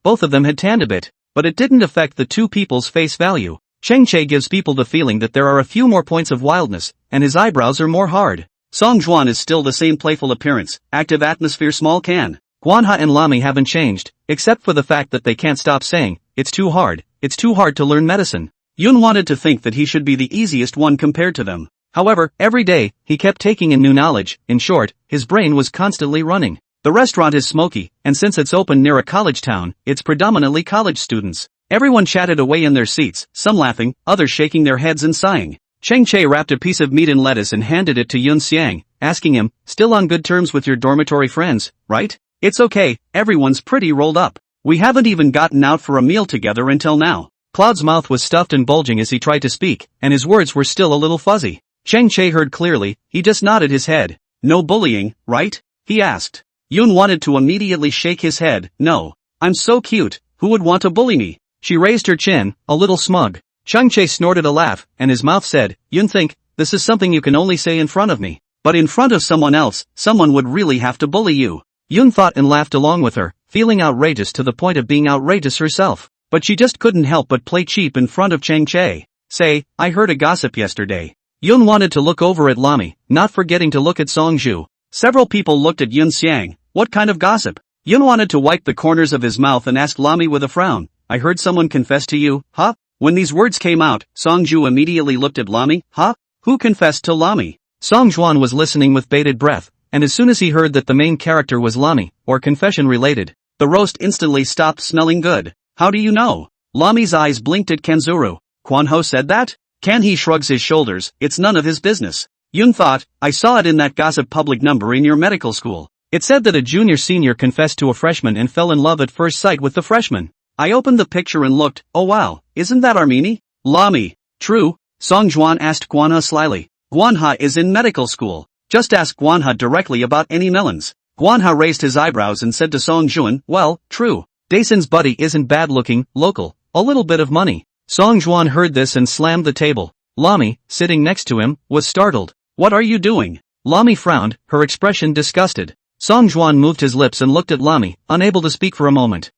both of them had tanned a bit. But it didn't affect the two people's face value. Chang Che gives people the feeling that there are a few more points of wildness, and his eyebrows are more hard. Song Juan is still the same playful appearance, active atmosphere small can. Guanha and Lami haven't changed, except for the fact that they can't stop saying, it's too hard to learn medicine. Yun wanted to think that he should be the easiest one compared to them. However, every day, he kept taking in new knowledge. In short, his brain was constantly running. The restaurant is smoky, and since it's open near a college town, it's predominantly college students. Everyone chatted away in their seats, some laughing, others shaking their heads and sighing. Chang Che wrapped a piece of meat in lettuce and handed it to Yun Xiang, asking him, still on good terms with your dormitory friends, right? It's okay, everyone's pretty rolled up. We haven't even gotten out for a meal together until now. Cloud's mouth was stuffed and bulging as he tried to speak, and his words were still a little fuzzy. Chang Che heard clearly, he just nodded his head. No bullying, right? He asked. Yun wanted to immediately shake his head. No. I'm so cute, who would want to bully me? She raised her chin, a little smug. Chang Che snorted a laugh, and his mouth said, Yun think, this is something you can only say in front of me. But in front of someone else, someone would really have to bully you. Yun thought and laughed along with her, feeling outrageous to the point of being outrageous herself. But she just couldn't help but play cheap in front of Chang Che. Say, I heard a gossip yesterday. Yun wanted to look over at Lami, not forgetting to look at Song Ju. Several people looked at Yun Xiang. What kind of gossip? Yun wanted to wipe the corners of his mouth and asked Lami with a frown. I heard someone confess to you, huh? When these words came out, Song Ju immediately looked at Lami, huh? Who confessed to Lami? Song Juan was listening with bated breath, and as soon as he heard that the main character was Lami, or confession related, the roast instantly stopped smelling good. How do you know? Lami's eyes blinked at Kanzuru. Kwanho said that? Kan he shrugs his shoulders, it's none of his business. Yun thought, I saw it in that gossip public number in your medical school. It said that a junior-senior confessed to a freshman and fell in love at first sight with the freshman. I opened the picture and looked, oh wow, isn't that Armini? Lami. True? Song Juan asked Guanha slyly. Guanha is in medical school. Just ask Guanha directly about any melons. Guanha raised his eyebrows and said to Song Juan, well, true. Daison's buddy isn't bad looking, local, a little bit of money. Song Juan heard this and slammed the table. Lami, sitting next to him, was startled. What are you doing? Lami frowned, her expression disgusted. Song Juan moved his lips and looked at Lami, unable to speak for a moment.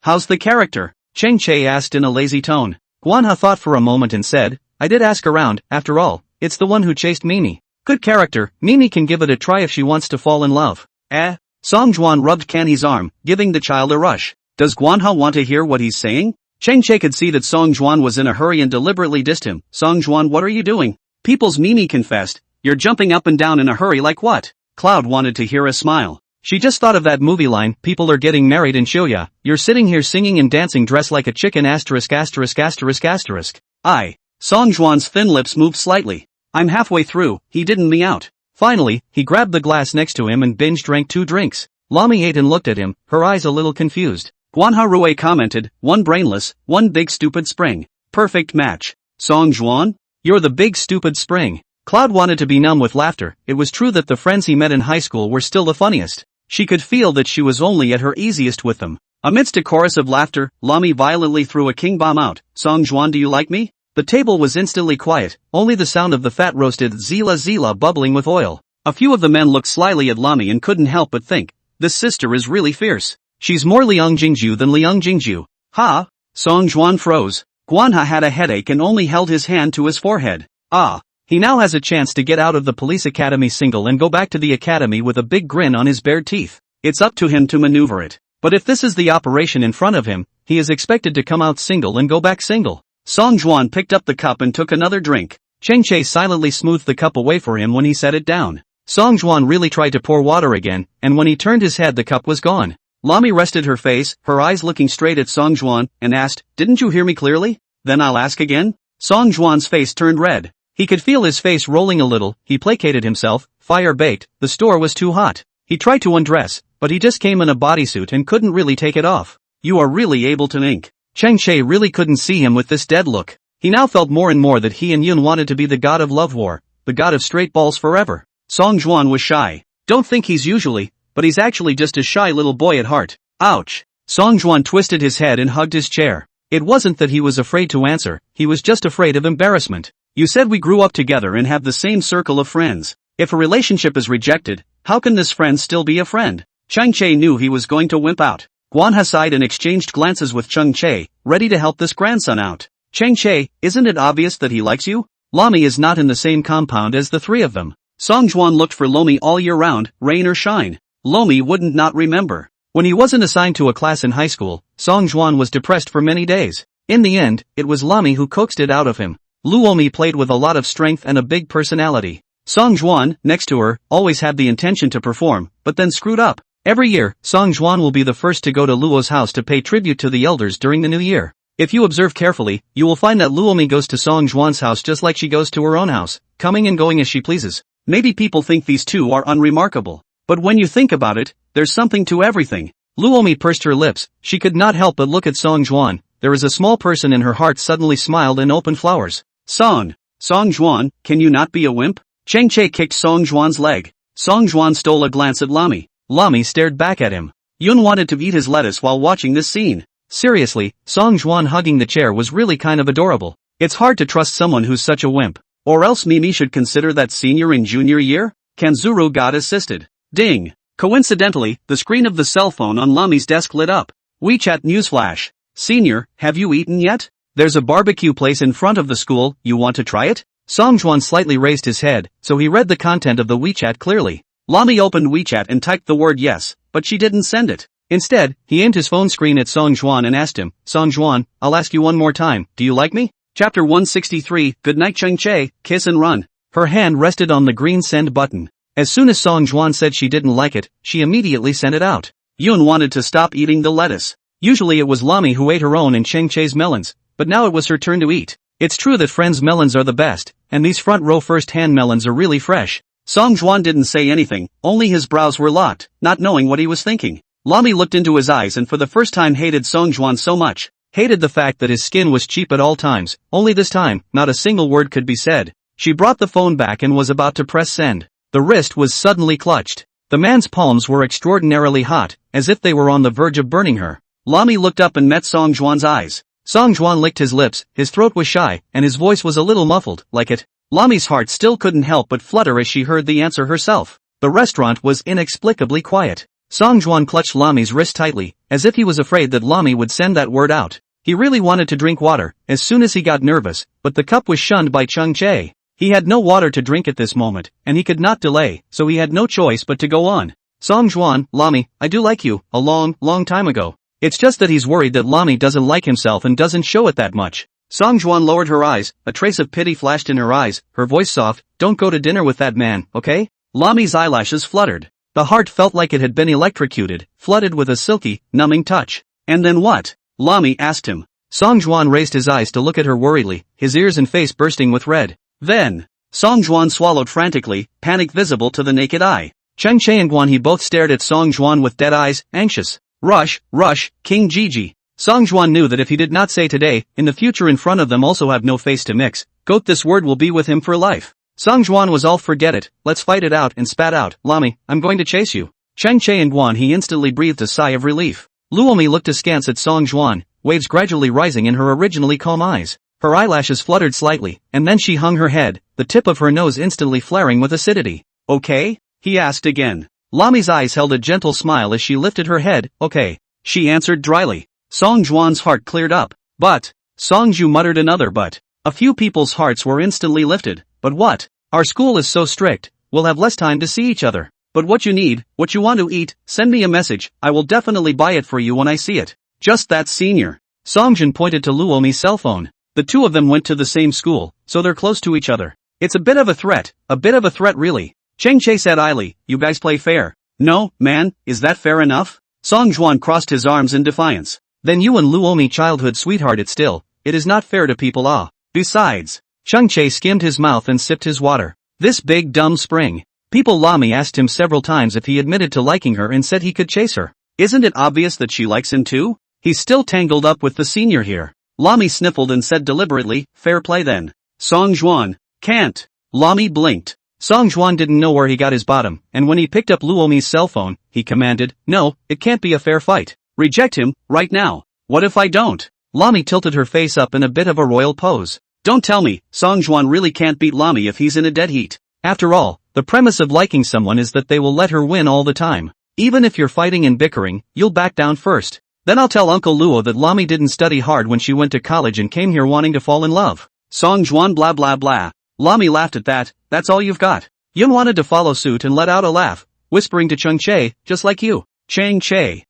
How's the character? Chang Che asked in a lazy tone. Guanha thought for a moment and said, I did ask around, after all, it's the one who chased Mimi. Good character, Mimi can give it a try if she wants to fall in love. Song Juan rubbed Kanhe's arm, giving the child a rush. Does Guanha want to hear what he's saying? Chang Che could see that Song Juan was in a hurry and deliberately dissed him. Song Juan, what are you doing? People's Mimi confessed. You're jumping up and down in a hurry like what? Cloud wanted to hear a smile. She just thought of that movie line, people are getting married in Shoya. You're sitting here singing and dancing dressed like a chicken asterisk asterisk asterisk asterisk. Song Juan's thin lips moved slightly. I'm halfway through, he didn't me out. Finally, he grabbed the glass next to him and binge drank 2 drinks. Lami ate and looked at him, her eyes a little confused. Guanha Rue commented, one brainless, one big stupid spring. Perfect match. Song Juan? You're the big stupid spring. Cloud wanted to be numb with laughter. It was true that the friends he met in high school were still the funniest. She could feel that she was only at her easiest with them. Amidst a chorus of laughter, Lami violently threw a king bomb out. Song Juan, do you like me? The table was instantly quiet, only the sound of the fat-roasted zila bubbling with oil. A few of the men looked slyly at Lami and couldn't help but think, this sister is really fierce. She's more Liang Jingju than Liang Jingju. Ha! Song Juan froze. Guanha had a headache and only held his hand to his forehead. He now has a chance to get out of the police academy single and go back to the academy with a big grin on his bared teeth. It's up to him to maneuver it. But if this is the operation in front of him, he is expected to come out single and go back single. Song Juan picked up the cup and took another drink. Cheng Che silently smoothed the cup away for him when he set it down. Song Juan really tried to pour water again, and when he turned his head the cup was gone. Lami rested her face, her eyes looking straight at Song Juan, and asked, "Didn't you hear me clearly? Then I'll ask again." Song Juan's face turned red. He could feel his face rolling a little. He placated himself, fire-baked, the store was too hot. He tried to undress, but he just came in a bodysuit and couldn't really take it off. "You are really able to ink." Cheng Che really couldn't see him with this dead look. He now felt more and more that he and Yun wanted to be the god of love war, the god of straight balls forever. Song Juan was shy. Don't think he's usually, but he's actually just a shy little boy at heart. Ouch. Song Juan twisted his head and hugged his chair. It wasn't that he was afraid to answer, he was just afraid of embarrassment. "You said we grew up together and have the same circle of friends. If a relationship is rejected, how can this friend still be a friend?" Cheng Che knew he was going to wimp out. Guanha sighed and exchanged glances with Cheng Che, ready to help this grandson out. "Cheng Che, isn't it obvious that he likes you? Lami is not in the same compound as the three of them." Song Juan looked for Lomi all year round, rain or shine. Lomi wouldn't not remember. When he wasn't assigned to a class in high school, Song Juan was depressed for many days. In the end, it was Lami who coaxed it out of him. Luomi played with a lot of strength and a big personality. Song Juan, next to her, always had the intention to perform, but then screwed up. Every year, Song Juan will be the first to go to Luo's house to pay tribute to the elders during the new year. If you observe carefully, you will find that Luomi goes to Song Juan's house just like she goes to her own house, coming and going as she pleases. Maybe people think these two are unremarkable. But when you think about it, there's something to everything. Luomi pursed her lips, she could not help but look at Song Juan. There is a small person in her heart suddenly smiled and opened flowers. Song Juan, can you not be a wimp? Cheng Che kicked Song Juan's leg. Song Juan stole a glance at Lami. Lami stared back at him. Yun wanted to eat his lettuce while watching this scene. Seriously, Song Juan hugging the chair was really kind of adorable. It's hard to trust someone who's such a wimp. Or else Mimi should consider that senior in junior year? Kanzuru got assisted. Ding. Coincidentally, the screen of the cell phone on Lami's desk lit up. WeChat newsflash. Senior, have you eaten yet? There's a barbecue place in front of the school, you want to try it? Song Juan slightly raised his head, so he read the content of the WeChat clearly. Lami opened WeChat and typed the word yes, but she didn't send it. Instead, he aimed his phone screen at Song Juan and asked him, "Song Juan, I'll ask you one more time, do you like me?" Chapter 163, Good night Cheng Che, kiss and run. Her hand rested on the green send button. As soon as Song Juan said she didn't like it, she immediately sent it out. Yun wanted to stop eating the lettuce. Usually it was Lami who ate her own and Cheng Che's melons, but now it was her turn to eat. It's true that Friend's melons are the best, and these front row first-hand melons are really fresh. Song Juan didn't say anything, only his brows were locked, not knowing what he was thinking. Lami looked into his eyes and for the first time hated Song Juan so much. Hated the fact that his skin was cheap at all times, only this time, not a single word could be said. She brought the phone back and was about to press send. The wrist was suddenly clutched. The man's palms were extraordinarily hot, as if they were on the verge of burning her. Lami looked up and met Song Juan's eyes. Song Juan licked his lips, his throat was shy, and his voice was a little muffled, like it. Lami's heart still couldn't help but flutter as she heard the answer herself. The restaurant was inexplicably quiet. Song Juan clutched Lami's wrist tightly, as if he was afraid that Lami would send that word out. He really wanted to drink water, as soon as he got nervous, but the cup was shunned by Cheng Che. He had no water to drink at this moment, and he could not delay, so he had no choice but to go on. Song Juan, Lami, I do like you, a long, long time ago. It's just that he's worried that Lami doesn't like himself and doesn't show it that much. Song Juan lowered her eyes, a trace of pity flashed in her eyes, her voice soft, don't go to dinner with that man, okay? Lami's eyelashes fluttered. The heart felt like it had been electrocuted, flooded with a silky, numbing touch. And then what? Lami asked him. Song Juan raised his eyes to look at her worriedly, his ears and face bursting with red. Then, Song Juan swallowed frantically, panic visible to the naked eye. Cheng Che and Guanhe both stared at Song Juan with dead eyes, anxious. Rush, King Gigi. Song Juan knew that if he did not say today, in the future in front of them also have no face to mix, goat this word will be with him for life. Song Juan was all forget it, let's fight it out and spat out, Lami, I'm going to chase you. Cheng Che and Guanhe instantly breathed a sigh of relief. Luomi looked askance at Song Juan, waves gradually rising in her originally calm eyes. Her eyelashes fluttered slightly, and then she hung her head, the tip of her nose instantly flaring with acidity. Okay? He asked again. Lami's eyes held a gentle smile as she lifted her head, okay. She answered dryly. Song Juan's heart cleared up. But, Song Ju muttered another but. A few people's hearts were instantly lifted. But what? Our school is so strict, we'll have less time to see each other. But what you need, what you want to eat, send me a message, I will definitely buy it for you when I see it. Just that senior. Songjin pointed to Luomi's cell phone. The two of them went to the same school, so they're close to each other. It's a bit of a threat really. Chang Che said idly, you guys play fair. No, man, is that fair enough? Song Juan crossed his arms in defiance. Then you and Luomi childhood sweetheart it is not fair to people Besides, Chang Che skimmed his mouth and sipped his water. This big dumb spring. People Lami asked him several times if he admitted to liking her and said he could chase her. Isn't it obvious that she likes him too? He's still tangled up with the senior here. Lami sniffled and said deliberately, fair play then. Song Juan, can't. Lami blinked. Song Juan didn't know where he got his bottom, and when he picked up Luomi's cell phone, he commanded, no, it can't be a fair fight. Reject him, right now. What if I don't? Lami tilted her face up in a bit of a royal pose. Don't tell me, Song Juan really can't beat Lami if he's in a dead heat. After all, the premise of liking someone is that they will let her win all the time. Even if you're fighting and bickering, you'll back down first. Then I'll tell Uncle Luo that Lami didn't study hard when she went to college and came here wanting to fall in love. Song Juan blah blah blah. Lami laughed at that, that's all you've got. Yun wanted to follow suit and let out a laugh, whispering to Chang Che, just like you. Chang Che.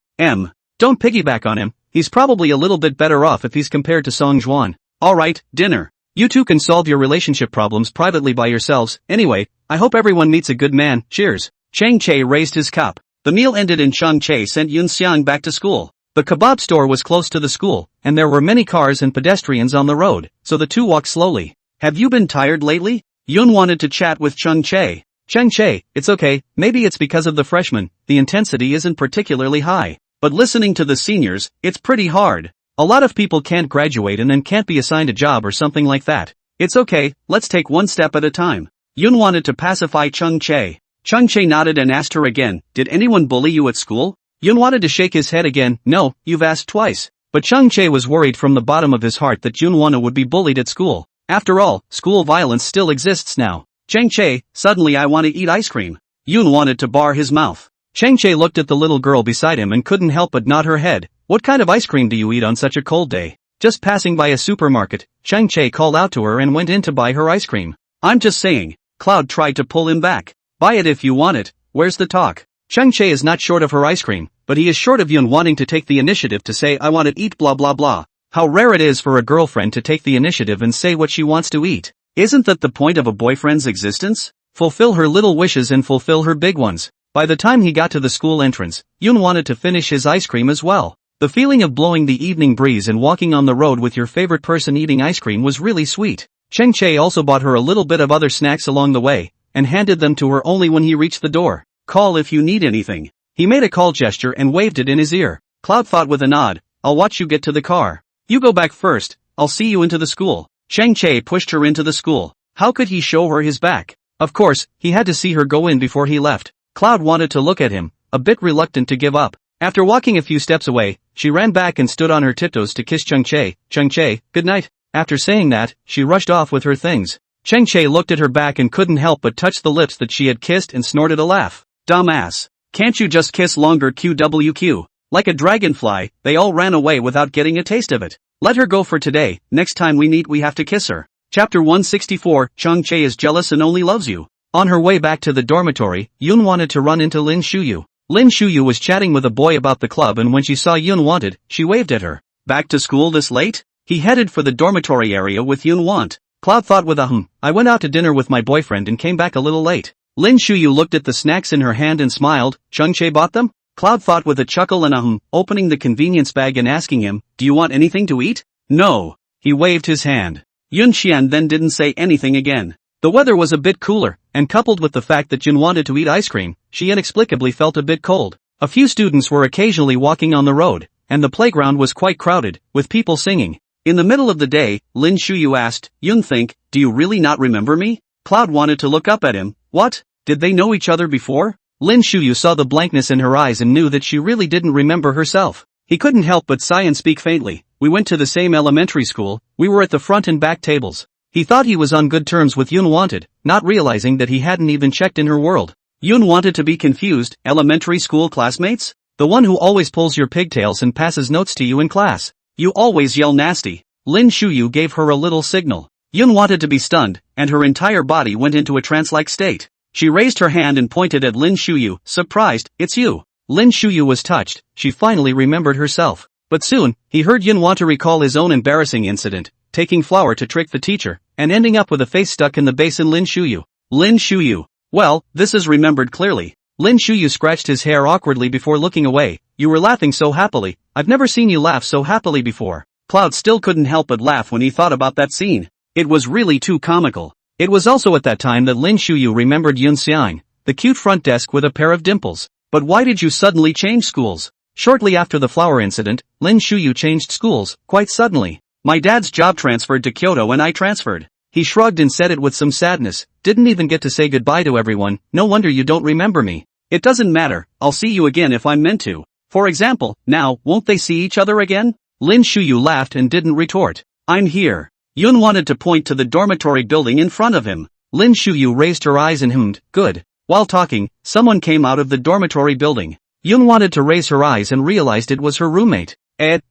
Don't piggyback on him, he's probably a little bit better off if he's compared to Song Juan. Alright, dinner. You two can solve your relationship problems privately by yourselves, anyway, I hope everyone meets a good man, cheers. Chang Che raised his cup. The meal ended and Chang Che sent Yun Xiang back to school. The kebab store was close to the school, and there were many cars and pedestrians on the road, so the two walked slowly. Have you been tired lately? Yun wanted to chat with Chang Che. Chang Che, it's okay, maybe it's because of the freshmen, the intensity isn't particularly high. But listening to the seniors, it's pretty hard. A lot of people can't graduate and then can't be assigned a job or something like that. It's okay, let's take one step at a time. Yun wanted to pacify Chang Che. Chang Che nodded and asked her again, did anyone bully you at school? Yun wanted to shake his head again, no, you've asked twice. But Chang Che was worried from the bottom of his heart that Yun Wana would be bullied at school. After all, school violence still exists now. Chang Che, suddenly I want to eat ice cream. Yun wanted to bar his mouth. Chang Che looked at the little girl beside him and couldn't help but nod her head. What kind of ice cream do you eat on such a cold day? Just passing by a supermarket, Chang Che called out to her and went in to buy her ice cream. I'm just saying. Cloud tried to pull him back. Buy it if you want it, where's the talk? Chang Che is not short of her ice cream, but he is short of Yun wanting to take the initiative to say I want to eat blah blah blah. How rare it is for a girlfriend to take the initiative and say what she wants to eat. Isn't that the point of a boyfriend's existence? Fulfill her little wishes and fulfill her big ones. By the time he got to the school entrance, Yun wanted to finish his ice cream as well. The feeling of blowing the evening breeze and walking on the road with your favorite person eating ice cream was really sweet. Chang Che also bought her a little bit of other snacks along the way, and handed them to her only when he reached the door. Call if you need anything. He made a call gesture and waved it in his ear. Cloud thought with a nod, I'll watch you get to the car. You go back first, I'll see you into the school. Chang Che pushed her into the school. How could he show her his back? Of course, he had to see her go in before he left. Cloud wanted to look at him, a bit reluctant to give up. After walking a few steps away, she ran back and stood on her tiptoes to kiss Chang Che. Chang Che, good night. After saying that, she rushed off with her things. Chang Che looked at her back and couldn't help but touch the lips that she had kissed and snorted a laugh. Dumbass. Can't you just kiss longer QWQ? Like a dragonfly, they all ran away without getting a taste of it. Let her go for today, next time we meet we have to kiss her. Chapter 164, Chang Che is jealous and only loves you. On her way back to the dormitory, Yun wanted to run into Lin Shuyu. Lin Shuyu was chatting with a boy about the club and when she saw Yun wanted, she waved at her. Back to school this late? He headed for the dormitory area with Yun want. Cloud thought with a I went out to dinner with my boyfriend and came back a little late. Lin Shuyu looked at the snacks in her hand and smiled. Chang Che bought them? Cloud thought with a chuckle and a opening the convenience bag and asking him, do you want anything to eat? No. He waved his hand. Yun Xian then didn't say anything again. The weather was a bit cooler, and coupled with the fact that Yun wanted to eat ice cream, she inexplicably felt a bit cold. A few students were occasionally walking on the road, and the playground was quite crowded, with people singing. In the middle of the day, Lin Shuyu asked, Yun think, do you really not remember me? Cloud wanted to look up at him. What? Did they know each other before? Lin Shuyu saw the blankness in her eyes and knew that she really didn't remember herself. He couldn't help but sigh and speak faintly. We went to the same elementary school, we were at the front and back tables. He thought he was on good terms with Yun wanted, not realizing that he hadn't even checked in her world. Yun wanted to be confused, elementary school classmates? The one who always pulls your pigtails and passes notes to you in class. You always yell nasty. Lin Shuyu gave her a little signal. Yun wanted to be stunned, and her entire body went into a trance-like state. She raised her hand and pointed at Lin Shuyu, surprised, it's you. Lin Shuyu was touched, she finally remembered herself. But soon, he heard Yun want to recall his own embarrassing incident, taking flour to trick the teacher, and ending up with a face stuck in the basin. Lin Shuyu. Lin Shuyu. Well, this is remembered clearly. Lin Shuyu scratched his hair awkwardly before looking away. You were laughing so happily. I've never seen you laugh so happily before. Cloud still couldn't help but laugh when he thought about that scene. It was really too comical. It was also at that time that Lin Shuyu remembered Yun Xiang, the cute front desk with a pair of dimples. But why did you suddenly change schools? Shortly after the flower incident, Lin Shuyu changed schools, quite suddenly. My dad's job transferred to Kyoto and I transferred. He shrugged and said it with some sadness. Didn't even get to say goodbye to everyone. No wonder you don't remember me. It doesn't matter, I'll see you again if I'm meant to. For example, now, won't they see each other again? Lin Shuyu laughed and didn't retort. I'm here. Yun wanted to point to the dormitory building in front of him. Lin Shuyu raised her eyes and hummed, good. While talking, someone came out of the dormitory building. Yun wanted to raise her eyes and realized it was her roommate.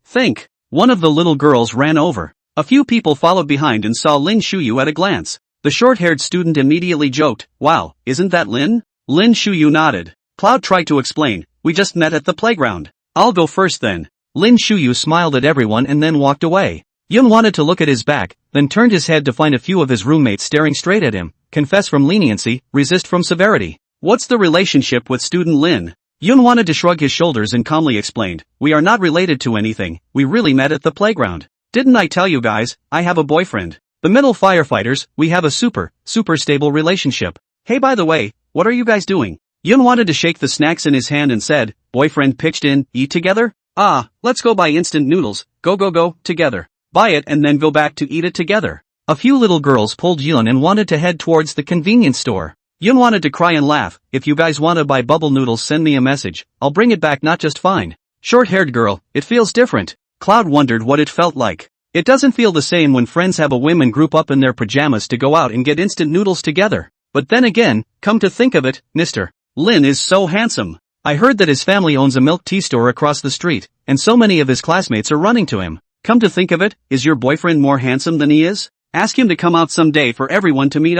Think. One of the little girls ran over. A few people followed behind and saw Lin Shuyu at a glance. The short-haired student immediately joked, wow, isn't that Lin? Lin Shuyu nodded. Cloud tried to explain, we just met at the playground. I'll go first then. Lin Shuyu smiled at everyone and then walked away. Yun wanted to look at his back, then turned his head to find a few of his roommates staring straight at him. Confess from leniency, resist from severity. What's the relationship with student Lin? Yun wanted to shrug his shoulders and calmly explained, we are not related to anything, we really met at the playground. Didn't I tell you guys, I have a boyfriend. The middle firefighters, we have a super stable relationship. Hey, by the way, what are you guys doing? Yun wanted to shake the snacks in his hand and said, boyfriend pitched in, eat together? Let's go buy instant noodles, go, together. Buy it and then go back to eat it together. A few little girls pulled Yun and wanted to head towards the convenience store. Yun wanted to cry and laugh, if you guys wanna buy bubble noodles send me a message, I'll bring it back not just fine. Short-haired girl, it feels different. Cloud wondered what it felt like. It doesn't feel the same when friends have a whim and group up in their pajamas to go out and get instant noodles together. But then again, come to think of it, Mr. Lin is so handsome. I heard that his family owns a milk tea store across the street, and so many of his classmates are running to him. Come to think of it, is your boyfriend more handsome than he is? Ask him to come out someday for everyone to meet.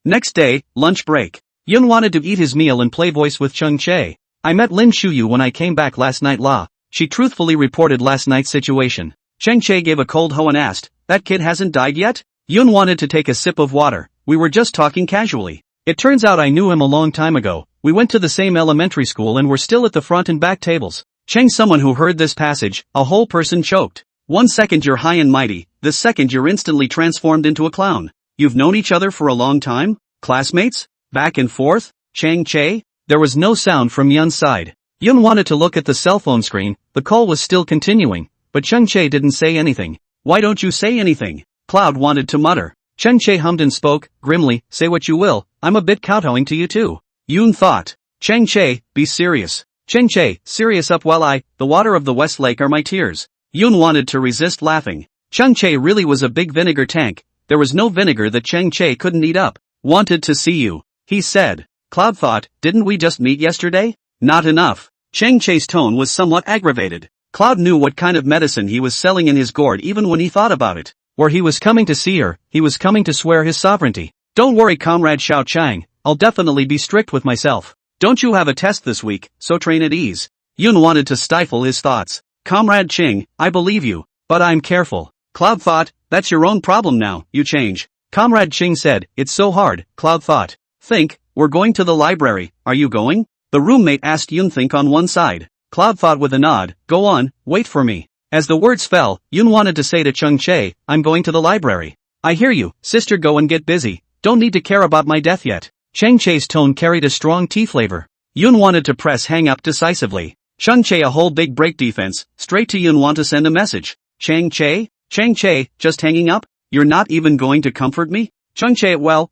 Next day, lunch break. Yun wanted to eat his meal and play voice with Chung Che. I met Lin Shuyu when I came back last night. She truthfully reported last night's situation. Cheng Che gave a cold ho and asked, that kid hasn't died yet? Yun wanted to take a sip of water. We were just talking casually. It turns out I knew him a long time ago. We went to the same elementary school and were still at the front and back tables. Cheng, someone who heard this passage, a whole person choked. 1 second you're high and mighty, the second you're instantly transformed into a clown. You've known each other for a long time? Classmates? Back and forth? Cheng Che? There was no sound from Yun's side. Yun wanted to look at the cell phone screen, the call was still continuing, but Cheng Che didn't say anything. Why don't you say anything? Cloud wanted to mutter. Cheng Che hummed and spoke, grimly, say what you will, I'm a bit kowtowing to you too. Yun thought. Cheng Che, be serious. Cheng Che, serious up while the water of the West Lake are my tears. Yun wanted to resist laughing. Cheng Che really was a big vinegar tank. There was no vinegar that Cheng Che couldn't eat up. Wanted to see you, he said. Cloud thought, didn't we just meet yesterday? Not enough. Cheng Che's tone was somewhat aggravated. Cloud knew what kind of medicine he was selling in his gourd even when he thought about it. Where he was coming to see her, he was coming to swear his sovereignty. Don't worry, comrade Xiao Chang, I'll definitely be strict with myself. Don't you have a test this week, so train at ease. Yun wanted to stifle his thoughts. Comrade Ching, I believe you, but I'm careful. Cloud thought, that's your own problem now, you change. Comrade Ching said, it's so hard, Cloud thought. Think, we're going to the library, are you going? The roommate asked Yun. Think on one side. Cloud thought with a nod, go on, wait for me. As the words fell, Yun wanted to say to Chung Che, I'm going to the library. I hear you, sister, go and get busy, don't need to care about my death yet. Cheng Che's tone carried a strong tea flavor. Yun wanted to press hang up decisively. Chung Che, a whole big break defense, straight to Yun, want to send a message. Cheng Che, just hanging up? You're not even going to comfort me? Chung Che, well,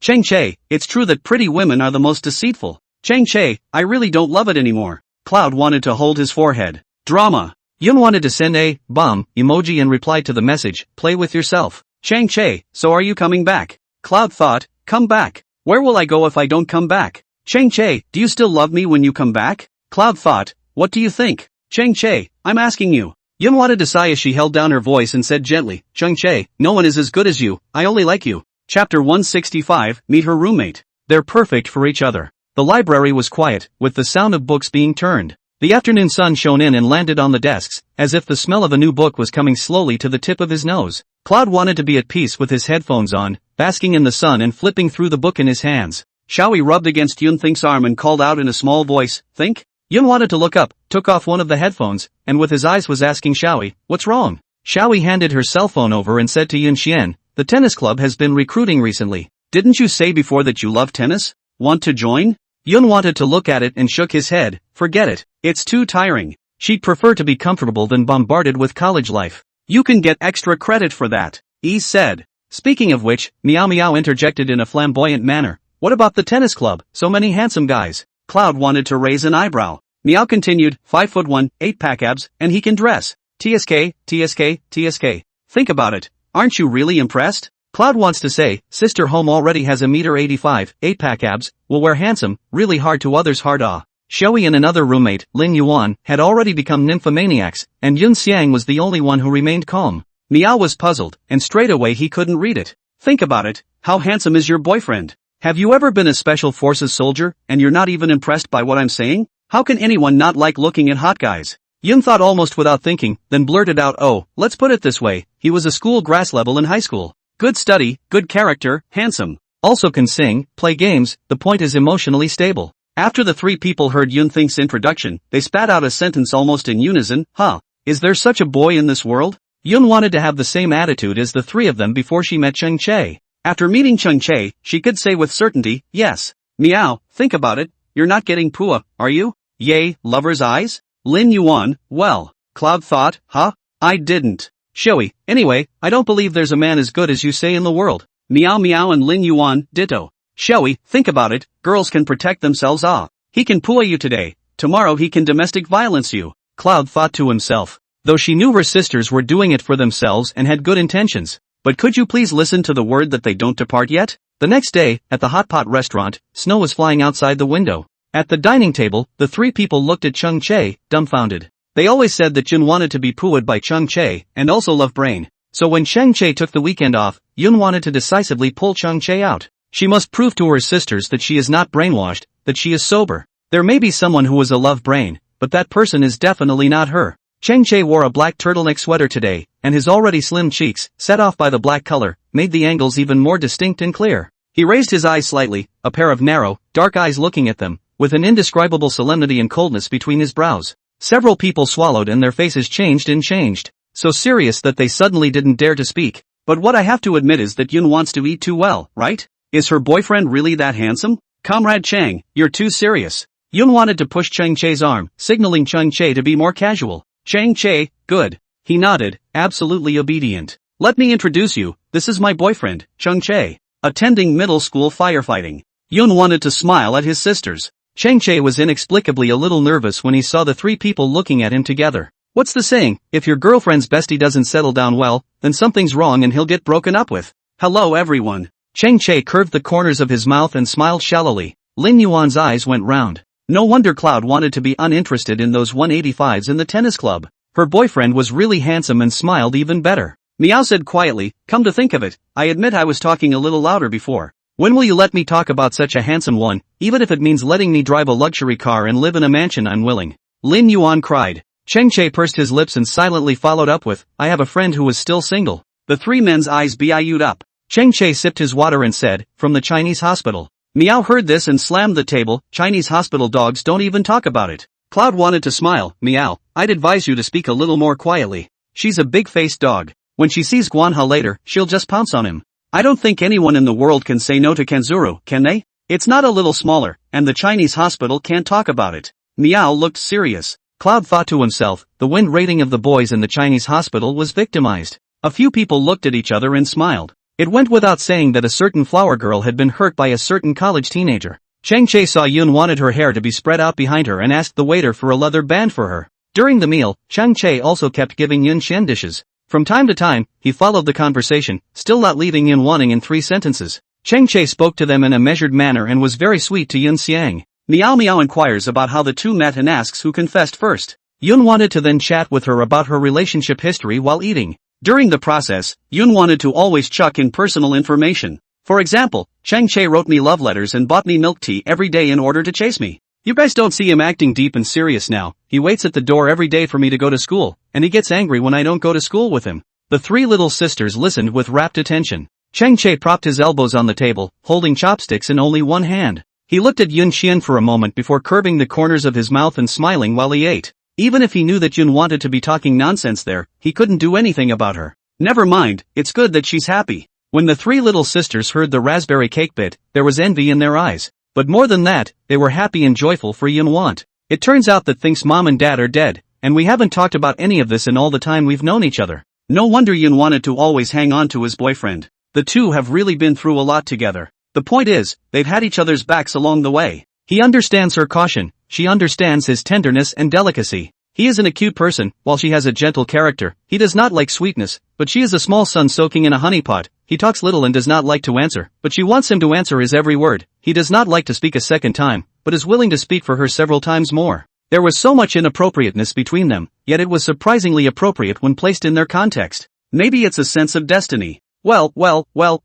Cheng Che, it's true that pretty women are the most deceitful. Cheng Che, I really don't love it anymore. Cloud wanted to hold his forehead. Drama. Yun wanted to send a bomb emoji in reply to the message, play with yourself. Cheng Che, so are you coming back? Cloud thought, come back. Where will I go if I don't come back? Cheng Che, do you still love me when you come back? Cloud thought, what do you think? Cheng Che, I'm asking you. Yun wanted to sigh as she held down her voice and said gently, Cheng Che, no one is as good as you, I only like you. Chapter 165, Meet her roommate. They're perfect for each other. The library was quiet, with the sound of books being turned. The afternoon sun shone in and landed on the desks, as if the smell of a new book was coming slowly to the tip of his nose. Cloud wanted to be at peace with his headphones on, basking in the sun and flipping through the book in his hands. Xiaoyi rubbed against Yun Think's arm and called out in a small voice, "Think?" Yun wanted to look up, took off one of the headphones, and with his eyes was asking Xiaoyi, "What's wrong?" Xiaoyi handed her cell phone over and said to Yun Xian, "The tennis club has been recruiting recently. Didn't you say before that you love tennis? Want to join?" Yun wanted to look at it and shook his head. "Forget it. It's too tiring. She'd prefer to be comfortable than bombarded with college life. You can get extra credit for that," Yi said. Speaking of which, Meow Meow interjected in a flamboyant manner, "What about the tennis club? So many handsome guys." Cloud wanted to raise an eyebrow. Meow continued, 5'1", 8-pack abs, and he can dress. TSK, TSK, TSK. Think about it. Aren't you really impressed? Cloud wants to say, Sister Home already has 1.85 m, 8-pack abs, will wear handsome, really hard to others hard ah. Xiaoyi and another roommate, Lin Yuan, had already become nymphomaniacs, and Yun Xiang was the only one who remained calm. Meow was puzzled, and straight away he couldn't read it. Think about it, how handsome is your boyfriend? Have you ever been a special forces soldier, and you're not even impressed by what I'm saying? How can anyone not like looking at hot guys? Yun thought almost without thinking, then blurted out, "Oh, let's put it this way, he was a school grass level in high school. Good study, good character, handsome. Also can sing, play games, the point is emotionally stable." After the three people heard Yun Think's introduction, they spat out a sentence almost in unison, "Huh, is there such a boy in this world?" Yun wanted to have the same attitude as the three of them before she met Cheng Che. After meeting Cheng Che, she could say with certainty, "Yes. Meow, think about it, you're not getting pua, are you? Yay, lover's eyes?" Lin Yuan, well, Cloud thought, huh? I didn't. Xiaoyi, anyway, I don't believe there's a man as good as you say in the world. Meow Meow and Lin Yuan, ditto. Xiaoyi, think about it, girls can protect themselves ah. He can pua you today, tomorrow he can domestic violence you. Cloud thought to himself. Though she knew her sisters were doing it for themselves and had good intentions. But could you please listen to the word that they don't depart yet? The next day, at the hot pot restaurant, snow was flying outside the window. At the dining table, the three people looked at Cheng Che, dumbfounded. They always said that Jun wanted to be pua'd by Cheng Che, and also love brain. So when Cheng Che took the weekend off, Yun wanted to decisively pull Cheng Che out. She must prove to her sisters that she is not brainwashed, that she is sober. There may be someone who is a love brain, but that person is definitely not her. Cheng Che wore a black turtleneck sweater today, and his already slim cheeks, set off by the black color, made the angles even more distinct and clear. He raised his eyes slightly, a pair of narrow, dark eyes looking at them, with an indescribable solemnity and coldness between his brows. Several people swallowed and their faces changed, so serious that they suddenly didn't dare to speak. But what I have to admit is that Yun wants to eat too well, right? Is her boyfriend really that handsome? Comrade Chang, you're too serious. Yun wanted to push Cheng Che's arm, signaling Cheng Che to be more casual. Cheng Che, good. He nodded, absolutely obedient. Let me introduce you, this is my boyfriend, Cheng Che. Attending middle school firefighting. Yun wanted to smile at his sisters. Cheng Che was inexplicably a little nervous when he saw the three people looking at him together. What's the saying, if your girlfriend's bestie doesn't settle down well, then something's wrong and he'll get broken up with. Hello everyone. Cheng Che curved the corners of his mouth and smiled shallowly. Lin Yuan's eyes went round. No wonder Cloud wanted to be uninterested in those 185s in the tennis club. Her boyfriend was really handsome and smiled even better. Meow said quietly, come to think of it, I admit I was talking a little louder before. When will you let me talk about such a handsome one, even if it means letting me drive a luxury car and live in a mansion I'm willing? Lin Yuan cried. Cheng Che pursed his lips and silently followed up with, I have a friend who is still single. The three men's eyes biu'd up. Cheng Che sipped his water and said, from the Chinese hospital. Meow heard this and slammed the table, Chinese hospital dogs don't even talk about it. Cloud wanted to smile, Meow, I'd advise you to speak a little more quietly. She's a big-faced dog. When she sees Guanha later, she'll just pounce on him. I don't think anyone in the world can say no to Kanzuru, can they? It's not a little smaller, and the Chinese hospital can't talk about it. Meow looked serious. Cloud thought to himself, the wind rating of the boys in the Chinese hospital was victimized. A few people looked at each other and smiled. It went without saying that a certain flower girl had been hurt by a certain college teenager. Cheng Che saw Yun wanted her hair to be spread out behind her and asked the waiter for a leather band for her. During the meal, Cheng Che also kept giving Yun Xian dishes. From time to time, he followed the conversation, still not leaving Yun wanting in 3 sentences. Cheng Che spoke to them in a measured manner and was very sweet to Yun Xiang. Meow Meow inquires about how the two met and asks who confessed first. Yun wanted to then chat with her about her relationship history while eating. During the process, Yun wanted to always chuck in personal information. For example, Cheng Che wrote me love letters and bought me milk tea every day in order to chase me. You guys don't see him acting deep and serious now. He waits at the door every day for me to go to school, and he gets angry when I don't go to school with him." The three little sisters listened with rapt attention. Chang Che propped his elbows on the table, holding chopsticks in only one hand. He looked at Yun Xian for a moment before curving the corners of his mouth and smiling while he ate. Even if he knew that Yun wanted to be talking nonsense there, he couldn't do anything about her. Never mind, it's good that she's happy. When the three little sisters heard the raspberry cake bit, there was envy in their eyes. But more than that, they were happy and joyful for Yun Want. It turns out that thinks mom and dad are dead, and we haven't talked about any of this in all the time we've known each other. No wonder Yun wanted to always hang on to his boyfriend. The two have really been through a lot together. The point is, they've had each other's backs along the way. He understands her caution, she understands his tenderness and delicacy. He is an acute person, while she has a gentle character. He does not like sweetness, but she is a small sun soaking in a honey pot. He talks little and does not like to answer, but she wants him to answer his every word. He does not like to speak a second time, but is willing to speak for her several times more. There was so much inappropriateness between them, yet it was surprisingly appropriate when placed in their context. Maybe it's a sense of destiny. Well,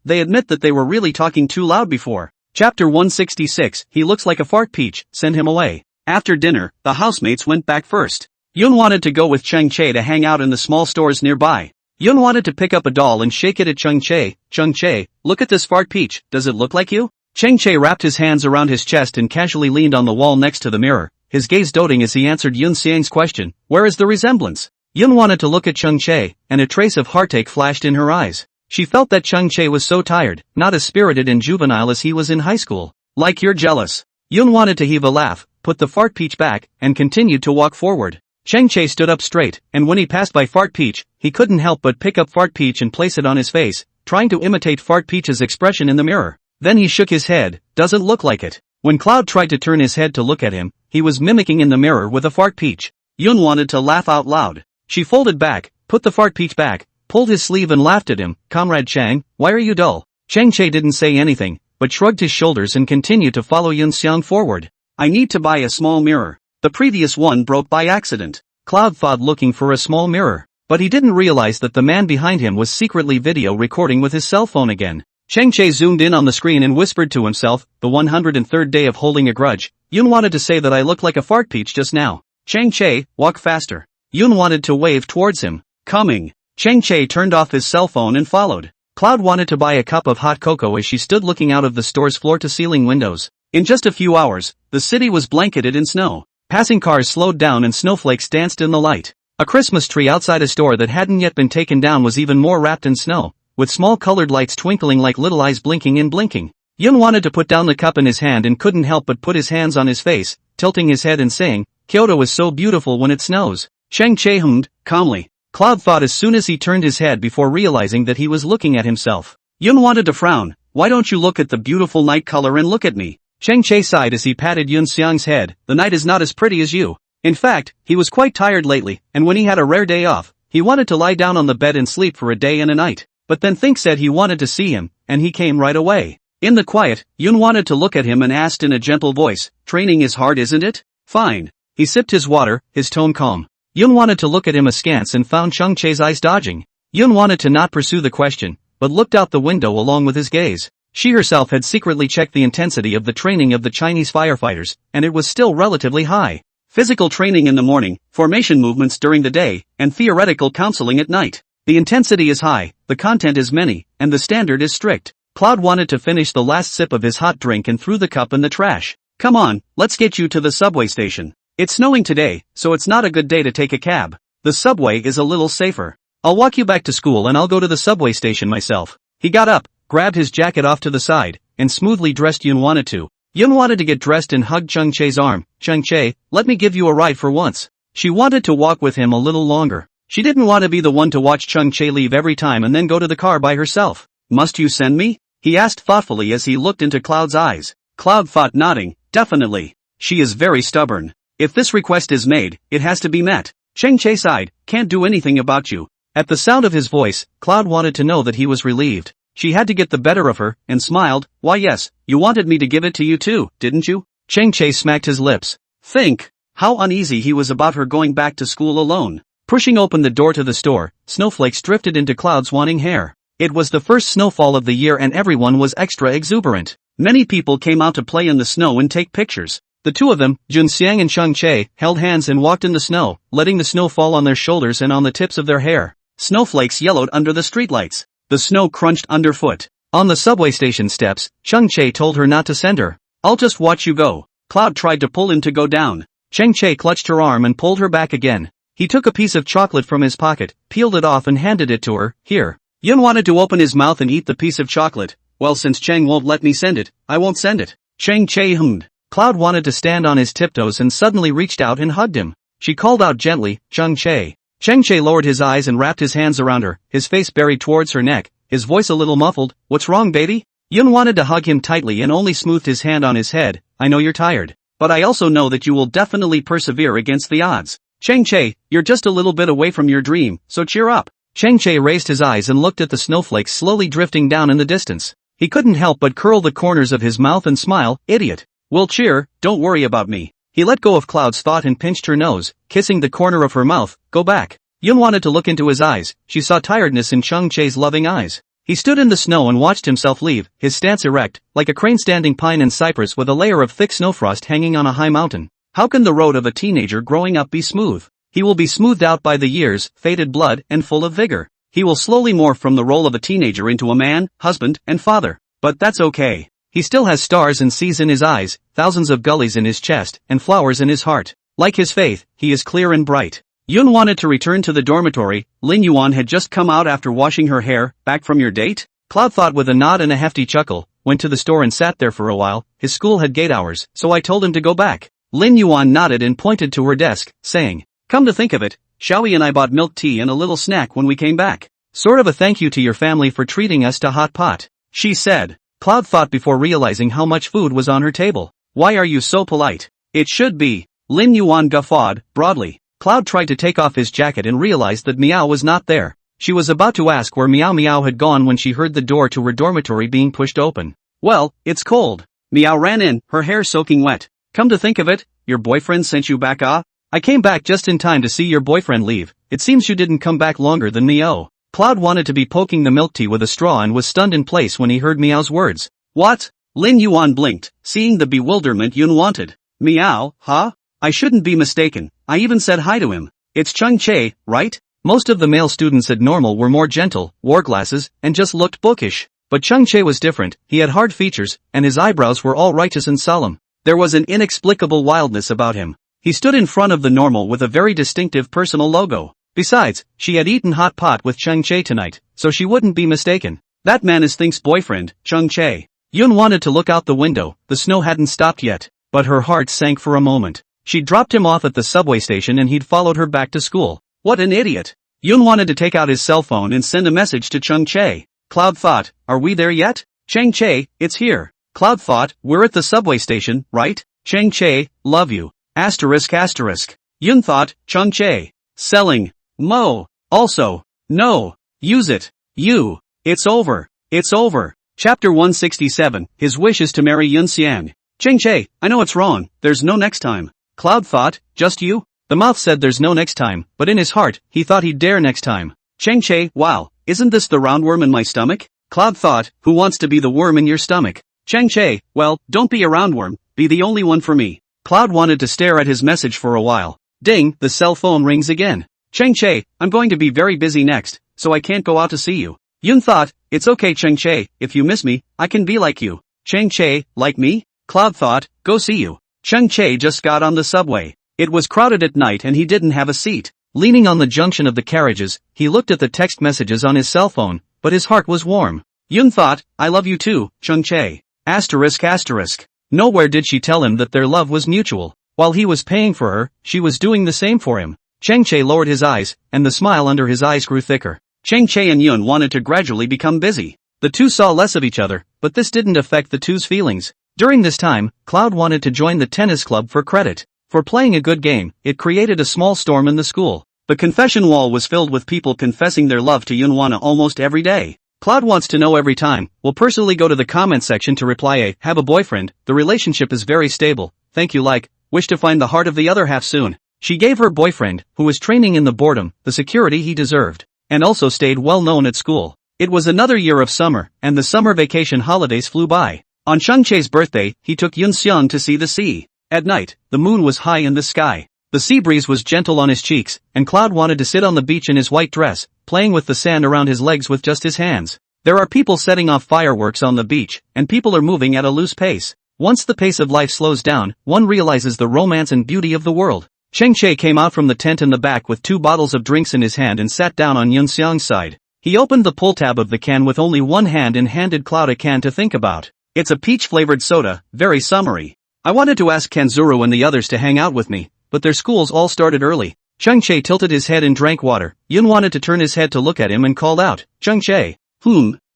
they admit that they were really talking too loud before. Chapter 166, he looks like a fart peach, send him away. After dinner, the housemates went back first. Yun wanted to go with Chang Che to hang out in the small stores nearby. Yun wanted to pick up a doll and shake it at Chang Che. "Chang Che, look at this fart peach, does it look like you?" Chang Che wrapped his hands around his chest and casually leaned on the wall next to the mirror, his gaze doting as he answered Yun Xiang's question, "Where is the resemblance?" Yun wanted to look at Chang Che, and a trace of heartache flashed in her eyes. She felt that Chang Che was so tired, not as spirited and juvenile as he was in high school. "Like you're jealous." Yun wanted to heave a laugh, put the fart peach back, and continued to walk forward. Chang Che stood up straight, and when he passed by Fart Peach, he couldn't help but pick up Fart Peach and place it on his face, trying to imitate Fart Peach's expression in the mirror. Then he shook his head, "Doesn't look like it." When Cloud tried to turn his head to look at him, he was mimicking in the mirror with a Fart Peach. Yun wanted to laugh out loud. She folded back, put the Fart Peach back, pulled his sleeve and laughed at him. "Comrade Chang, why are you dull?" Chang Che didn't say anything, but shrugged his shoulders and continued to follow Yun Xiang forward. "I need to buy a small mirror. The previous one broke by accident." Cloud thought, looking for a small mirror, but he didn't realize that the man behind him was secretly video recording with his cell phone again. Chang Che zoomed in on the screen and whispered to himself, "The 103rd day of holding a grudge. Yun wanted to say that I look like a fart peach just now. Chang Che, walk faster." Yun wanted to wave towards him. "Coming." Chang Che turned off his cell phone and followed. Cloud wanted to buy a cup of hot cocoa as she stood looking out of the store's floor-to-ceiling windows. In just a few hours, the city was blanketed in snow. Passing cars slowed down and snowflakes danced in the light. A Christmas tree outside a store that hadn't yet been taken down was even more wrapped in snow, with small colored lights twinkling like little eyes blinking and blinking. Yun wanted to put down the cup in his hand and couldn't help but put his hands on his face, tilting his head and saying, "Kyoto is so beautiful when it snows." Chang Che hummed, calmly. Cloud thought as soon as he turned his head before realizing that he was looking at himself. Yun wanted to frown. "Why don't you look at the beautiful night color and look at me?" Chang Che sighed as he patted Yun Xiang's head. "The night is not as pretty as you." In fact, he was quite tired lately, and when he had a rare day off, he wanted to lie down on the bed and sleep for a day and a night. But then Think said he wanted to see him, and he came right away. In the quiet, Yun wanted to look at him and asked in a gentle voice, "Training is hard, isn't it?" "Fine." He sipped his water, his tone calm. Yun wanted to look at him askance and found Chang Che's eyes dodging. Yun wanted to not pursue the question, but looked out the window along with his gaze. She herself had secretly checked the intensity of the training of the Chinese firefighters, and it was still relatively high. Physical training in the morning, formation movements during the day, and theoretical counseling at night. The intensity is high, the content is many, and the standard is strict. Cloud wanted to finish the last sip of his hot drink and threw the cup in the trash. "Come on, let's get you to the subway station. It's snowing today, so it's not a good day to take a cab. The subway is a little safer. I'll walk you back to school and I'll go to the subway station myself." He got up, grabbed his jacket off to the side, and smoothly dressed Yun wanted to. Yun wanted to get dressed and hugged Chang Che's arm. "Chang Che, let me give you a ride for once." She wanted to walk with him a little longer. She didn't want to be the one to watch Chang Che leave every time and then go to the car by herself. "Must you send me?" he asked thoughtfully as he looked into Cloud's eyes. Cloud thought, nodding, "Definitely." She is very stubborn. If this request is made, it has to be met. Chang Che sighed, "Can't do anything about you." At the sound of his voice, Cloud wanted to know that he was relieved. She had to get the better of her, and smiled. "Why yes, you wanted me to give it to you too, didn't you?" Chang Che smacked his lips. Think how uneasy he was about her going back to school alone. Pushing open the door to the store, snowflakes drifted into Cloud's wanting hair. It was the first snowfall of the year and everyone was extra exuberant. Many people came out to play in the snow and take pictures. The two of them, Jun Xiang and Cheng Che, held hands and walked in the snow, letting the snow fall on their shoulders and on the tips of their hair. Snowflakes yellowed under the streetlights. The snow crunched underfoot. On the subway station steps, Cheng Che told her not to send her. "I'll just watch you go." Cloud tried to pull him to go down. Cheng Che clutched her arm and pulled her back again. He took a piece of chocolate from his pocket, peeled it off and handed it to her. "Here." Yun wanted to open his mouth and eat the piece of chocolate. "Well, since Cheng won't let me send it, I won't send it." Cheng Che hummed. Cloud wanted to stand on his tiptoes and suddenly reached out and hugged him. She called out gently, "Cheng Che." Cheng Che lowered his eyes and wrapped his hands around her, his face buried towards her neck, his voice a little muffled. "What's wrong, baby?" Yun wanted to hug him tightly and only smoothed his hand on his head. "I know you're tired. But I also know that you will definitely persevere against the odds. Cheng Che, you're just a little bit away from your dream, so cheer up." Cheng Che raised his eyes and looked at the snowflakes slowly drifting down in the distance. He couldn't help but curl the corners of his mouth and smile. "Idiot. We'll cheer, don't worry about me." He let go of Cloud's thought and pinched her nose, kissing the corner of her mouth. "Go back." Yun wanted to look into his eyes. She saw tiredness in Cheng Che's loving eyes. He stood in the snow and watched himself leave, his stance erect, like a crane standing pine in cypress with a layer of thick snowfrost hanging on a high mountain. How can the road of a teenager growing up be smooth? He will be smoothed out by the years, faded blood, and full of vigor. He will slowly morph from the role of a teenager into a man, husband, and father. But that's okay. He still has stars and seas in his eyes, thousands of gullies in his chest, and flowers in his heart. Like his faith, he is clear and bright. Yun wanted to return to the dormitory. Lin Yuan had just come out after washing her hair. "Back from your date?" Cloud thought with a nod and a hefty chuckle, went to the store and sat there for a while. His school had gate hours, so I told him to go back. Lin Yuan nodded and pointed to her desk, saying, "Come to think of it, Xiaoyi and I bought milk tea and a little snack when we came back. Sort of a thank you to your family for treating us to hot pot," she said. Cloud thought before realizing how much food was on her table. "Why are you so polite? It should be." Lin Yuan guffawed, broadly. Cloud tried to take off his jacket and realized that Meow was not there. She was about to ask where Meow Meow had gone when she heard the door to her dormitory being pushed open. "Well, it's cold." Meow ran in, her hair soaking wet. "Come to think of it, your boyfriend sent you back, ah?" "I came back just in time to see your boyfriend leave. It seems you didn't come back longer than Meow." Cloud wanted to be poking the milk tea with a straw and was stunned in place when he heard Meow's words. "What?" Lin Yuan blinked, seeing the bewilderment Yun wanted. "Meow, huh? I shouldn't be mistaken. I even said hi to him. It's Cheng Che, right?" Most of the male students at normal were more gentle, wore glasses, and just looked bookish. But Cheng Che was different. He had hard features, and his eyebrows were all righteous and solemn. There was an inexplicable wildness about him. He stood in front of the normal with a very distinctive personal logo. Besides, she had eaten hot pot with Cheng Che tonight, so she wouldn't be mistaken. That man is Think's boyfriend, Cheng Che. Yun wanted to look out the window. The snow hadn't stopped yet, but her heart sank for a moment. She dropped him off at the subway station and he'd followed her back to school. What an idiot. Yun wanted to take out his cell phone and send a message to Cheng Che. Cloud thought, are we there yet? Cheng Che, it's here. Cloud thought, we're at the subway station, right? Cheng Che, love you. Asterisk asterisk. Yun thought, Cheng Che. Selling. Mo. Also. No. Use it. You. It's over. It's over. Chapter 167, his wish is to marry Yun Xiang. Cheng Che, I know it's wrong, there's no next time. Cloud thought, just you? The mouth said there's no next time, but in his heart, he thought he'd dare next time. Cheng Che, wow, isn't this the roundworm in my stomach? Cloud thought, who wants to be the worm in your stomach? Cheng Che, well, don't be a roundworm, be the only one for me. Cloud wanted to stare at his message for a while. Ding, the cell phone rings again. Cheng Che, I'm going to be very busy next, so I can't go out to see you. Yun thought, it's okay Cheng Che, if you miss me, I can be like you. Cheng Che, like me? Cloud thought, go see you. Cheng Che just got on the subway. It was crowded at night and he didn't have a seat. Leaning on the junction of the carriages, he looked at the text messages on his cell phone, but his heart was warm. Yun thought, I love you too, Cheng Che. Asterisk asterisk. Nowhere did she tell him that their love was mutual. While he was paying for her, she was doing the same for him. Cheng Che lowered his eyes, and the smile under his eyes grew thicker. Cheng Che and Yun wanted to gradually become busy. The two saw less of each other, but this didn't affect the two's feelings. During this time, Cloud wanted to join the tennis club for credit. For playing a good game, it created a small storm in the school. The confession wall was filled with people confessing their love to Yunwana almost every day. Cloud wants to know every time, will personally go to the comment section to reply a, have a boyfriend, the relationship is very stable, thank you like, wish to find the heart of the other half soon. She gave her boyfriend, who was training in the boredom, the security he deserved, and also stayed well known at school. It was another year of summer, and the summer vacation holidays flew by. On Cheng Che's birthday, he took Yun Xiang to see the sea. At night, the moon was high in the sky. The sea breeze was gentle on his cheeks, and Cloud wanted to sit on the beach in his white dress, playing with the sand around his legs with just his hands. There are people setting off fireworks on the beach, and people are moving at a loose pace. Once the pace of life slows down, one realizes the romance and beauty of the world. Cheng Che came out from the tent in the back with 2 bottles of drinks in his hand and sat down on Yun Xiang's side. He opened the pull tab of the can with only one hand and handed Cloud a can to think about. It's a peach-flavored soda, very summery. I wanted to ask Kanzuru and the others to hang out with me, but their schools all started early. Cheng Che tilted his head and drank water. Yun wanted to turn his head to look at him and called out, Cheng Che.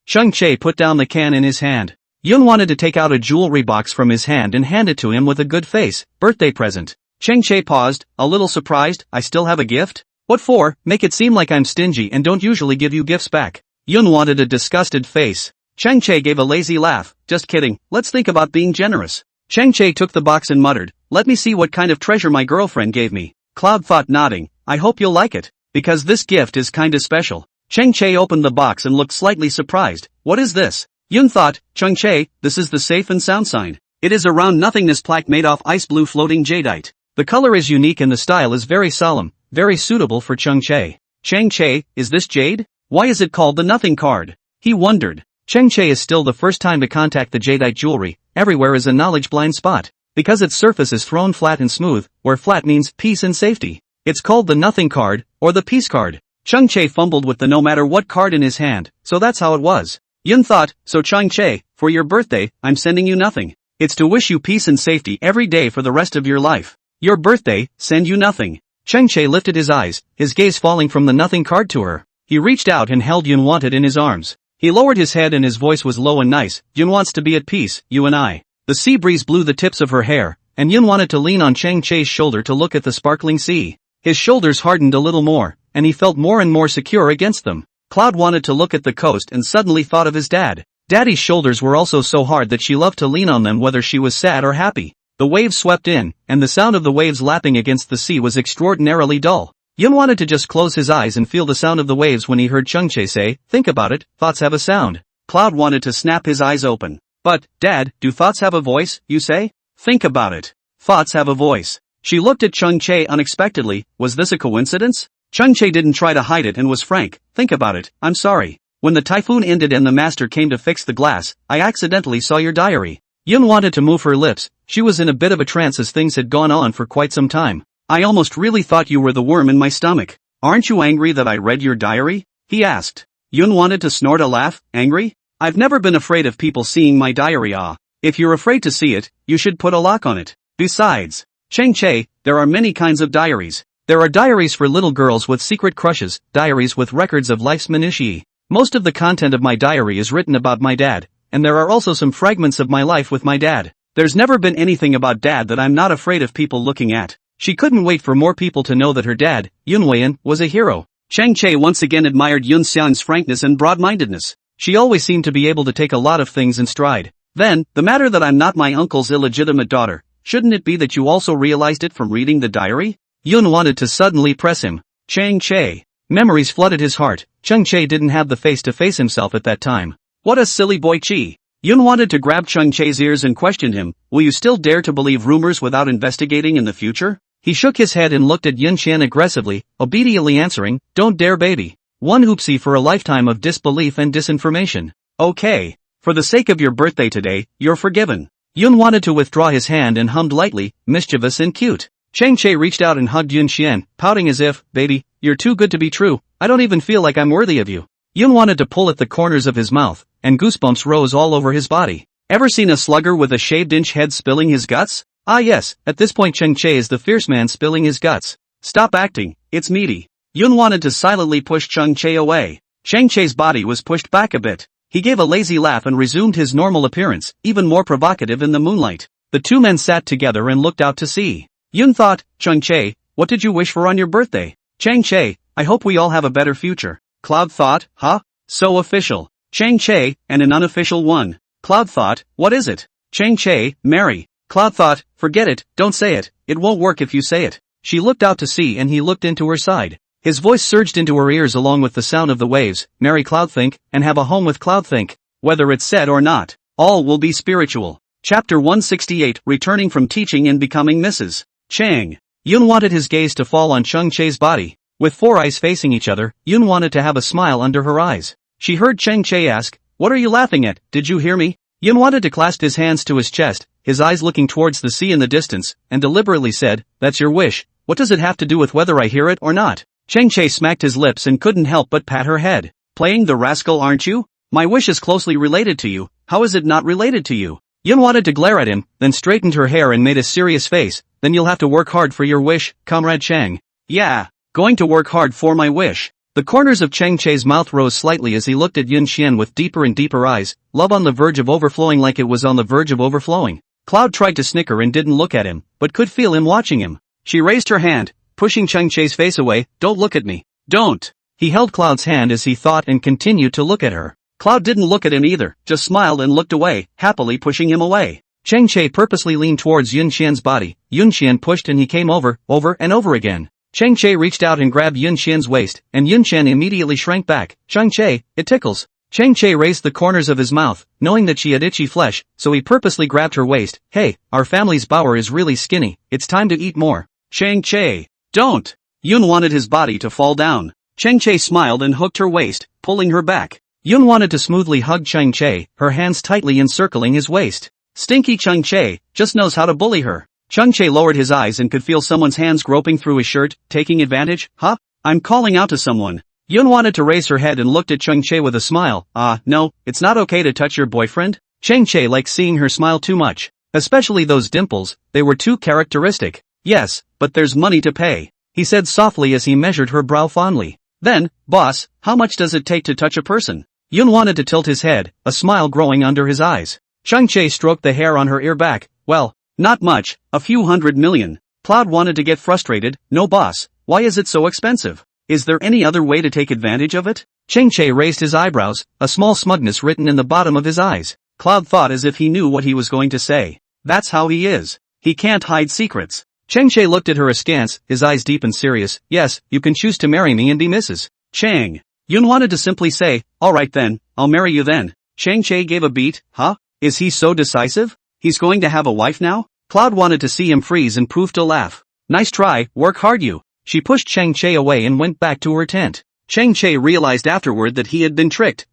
Cheng Che put down the can in his hand. Yun wanted to take out a jewelry box from his hand and hand it to him with a good face. Birthday present. Cheng Che paused, a little surprised. I still have a gift? What for? Make it seem like I'm stingy and don't usually give you gifts back. Yun wanted a disgusted face. Cheng Che gave a lazy laugh. Just kidding, let's think about being generous. Cheng Che took the box and muttered, let me see what kind of treasure my girlfriend gave me. Cloud thought, nodding, I hope you'll like it, because this gift is kinda special. Cheng Che opened the box and looked slightly surprised. What is this? Yun thought, Cheng Che, this is the safe and sound sign. It is a round nothingness plaque made off ice blue floating jadeite. The color is unique and the style is very solemn, very suitable for Cheng Che. Cheng Che, is this jade? Why is it called the nothing card? He wondered. Cheng Che is still the first time to contact the jadeite jewelry. Everywhere is a knowledge blind spot. Because its surface is thrown flat and smooth, where flat means peace and safety. It's called the nothing card, or the peace card. Cheng Che fumbled with the no matter what card in his hand, so that's how it was. Yun thought, so Cheng Che, for your birthday, I'm sending you nothing. It's to wish you peace and safety every day for the rest of your life. Your birthday, send you nothing. Cheng Che lifted his eyes, his gaze falling from the nothing card to her. He reached out and held Yun Wanted in his arms. He lowered his head and his voice was low and nice. Yun wants to be at peace, you and I. The sea breeze blew the tips of her hair, and Yun wanted to lean on Cheng Che's shoulder to look at the sparkling sea. His shoulders hardened a little more, and he felt more and more secure against them. Cloud wanted to look at the coast and suddenly thought of his dad. Daddy's shoulders were also so hard that she loved to lean on them whether she was sad or happy. The waves swept in, and the sound of the waves lapping against the sea was extraordinarily dull. Yun wanted to just close his eyes and feel the sound of the waves when he heard Cheng Che say, think about it, thoughts have a sound. Cloud wanted to snap his eyes open. But, Dad, do thoughts have a voice, you say? Think about it. Thoughts have a voice. She looked at Cheng Che unexpectedly. Was this a coincidence? Cheng Che didn't try to hide it and was frank. Think about it, I'm sorry. When the typhoon ended and the master came to fix the glass, I accidentally saw your diary. Yun wanted to move her lips. She was in a bit of a trance as things had gone on for quite some time. I almost really thought you were the worm in my stomach. Aren't you angry that I read your diary? He asked. Yun wanted to snort a laugh. Angry? I've never been afraid of people seeing my diary. If you're afraid to see it, you should put a lock on it. Besides, Cheng Che, there are many kinds of diaries. There are diaries for little girls with secret crushes, diaries with records of life's minutiae. Most of the content of my diary is written about my dad, and there are also some fragments of my life with my dad. There's never been anything about Dad that I'm not afraid of people looking at. She couldn't wait for more people to know that her dad, Yun Weian, was a hero. Cheng Che once again admired Yun Xiang's frankness and broad-mindedness. She always seemed to be able to take a lot of things in stride. Then, the matter that I'm not my uncle's illegitimate daughter, shouldn't it be that you also realized it from reading the diary? Yun wanted to suddenly press him. Cheng Che. Memories flooded his heart. Cheng Che didn't have the face to face himself at that time. What a silly boy Chi. Yun wanted to grab Cheng Che's ears and questioned him. Will you still dare to believe rumors without investigating in the future? He shook his head and looked at Yun Qian aggressively, obediently answering, don't dare baby. One oopsie for a lifetime of disbelief and disinformation. Okay. For the sake of your birthday today, you're forgiven. Yun wanted to withdraw his hand and hummed lightly, mischievous and cute. Cheng Che reached out and hugged Yun Qian, pouting as if, baby, you're too good to be true, I don't even feel like I'm worthy of you. Yun wanted to pull at the corners of his mouth, and goosebumps rose all over his body. Ever seen a slugger with a shaved-inch head spilling his guts? Ah yes, at this point Cheng Che is the fierce man spilling his guts. Stop acting, it's meaty. Yun wanted to silently push Cheng Che away. Cheng Che's body was pushed back a bit. He gave a lazy laugh and resumed his normal appearance, even more provocative in the moonlight. The two men sat together and looked out to sea. Yun thought, Cheng Che, what did you wish for on your birthday? Cheng Che, I hope we all have a better future. Cloud thought, huh? So official. Cheng Che, and an unofficial one. Cloud thought, what is it? Cheng Che, marry. Cloud thought, forget it, don't say it, it won't work if you say it. She looked out to sea and he looked into her side. His voice surged into her ears along with the sound of the waves, marry Cloudthink, and have a home with Cloudthink. Whether it's said or not, all will be spiritual. Chapter 168, Returning from Teaching and Becoming Mrs. Chang. Yun wanted his gaze to fall on Chang Che's body. With four eyes facing each other, Yun wanted to have a smile under her eyes. She heard Chang Che ask, "What are you laughing at, did you hear me?" Yun wanted to clasp his hands to his chest, his eyes looking towards the sea in the distance, and deliberately said, "That's your wish. What does it have to do with whether I hear it or not?" Chang Che smacked his lips and couldn't help but pat her head. "Playing the rascal, aren't you? My wish is closely related to you. How is it not related to you?" Yun wanted to glare at him, then straightened her hair and made a serious face. "Then you'll have to work hard for your wish, Comrade Chang." "Yeah, going to work hard for my wish." The corners of Chang Che's mouth rose slightly as he looked at Yun Xian with deeper and deeper eyes, love on the verge of overflowing like it was on the verge of overflowing. Cloud tried to snicker and didn't look at him, but could feel him watching him. She raised her hand, pushing Chang Che's face away. "Don't look at me. Don't." He held Cloud's hand as he thought and continued to look at her. Cloud didn't look at him either, just smiled and looked away, happily pushing him away. Chang Che purposely leaned towards Yun Xian's body. Yun Xian pushed and he came over and over again. Chang Che reached out and grabbed Yun Xian's waist, and Yun Xian immediately shrank back. "Chang Che, it tickles." Chang Che raised the corners of his mouth, knowing that she had itchy flesh, so he purposely grabbed her waist. "Hey, our family's bower is really skinny, it's time to eat more." "Chang Che, don't." Yun wanted his body to fall down. Chang Che smiled and hooked her waist, pulling her back. Yun wanted to smoothly hug Chang Che, her hands tightly encircling his waist. Stinky Chang Che just knows how to bully her. Chang Che lowered his eyes and could feel someone's hands groping through his shirt, taking advantage. "Huh? I'm calling out to someone." Yun wanted to raise her head and looked at Chang Che with a smile. No, it's not okay to touch your boyfriend." Chang Che liked seeing her smile too much. Especially those dimples, they were too characteristic. "Yes, but there's money to pay," he said softly as he measured her brow fondly. "Then, boss, how much does it take to touch a person?" Yun wanted to tilt his head, a smile growing under his eyes. Chang Che stroked the hair on her ear back. "Well, not much, a few $100 million. Cloud wanted to get frustrated. "No boss, why is it so expensive? Is there any other way to take advantage of it?" Chang Che raised his eyebrows, a small smugness written in the bottom of his eyes. Cloud thought as if he knew what he was going to say. That's how he is. He can't hide secrets. Chang Che looked at her askance, his eyes deep and serious. "Yes, you can choose to marry me and be Mrs. Chang." Yun wanted to simply say, "Alright then, I'll marry you then." Chang Che gave a beat. Huh? Is he so decisive? He's going to have a wife now? Cloud wanted to see him freeze and prove to laugh. "Nice try, work hard you." She pushed Chang Che away and went back to her tent. Chang Che realized afterward that he had been tricked.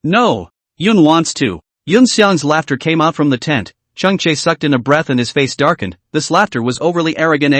No. Yun wants to. Yun Xiang's laughter came out from the tent. Chang Che sucked in a breath and his face darkened. This laughter was overly arrogant.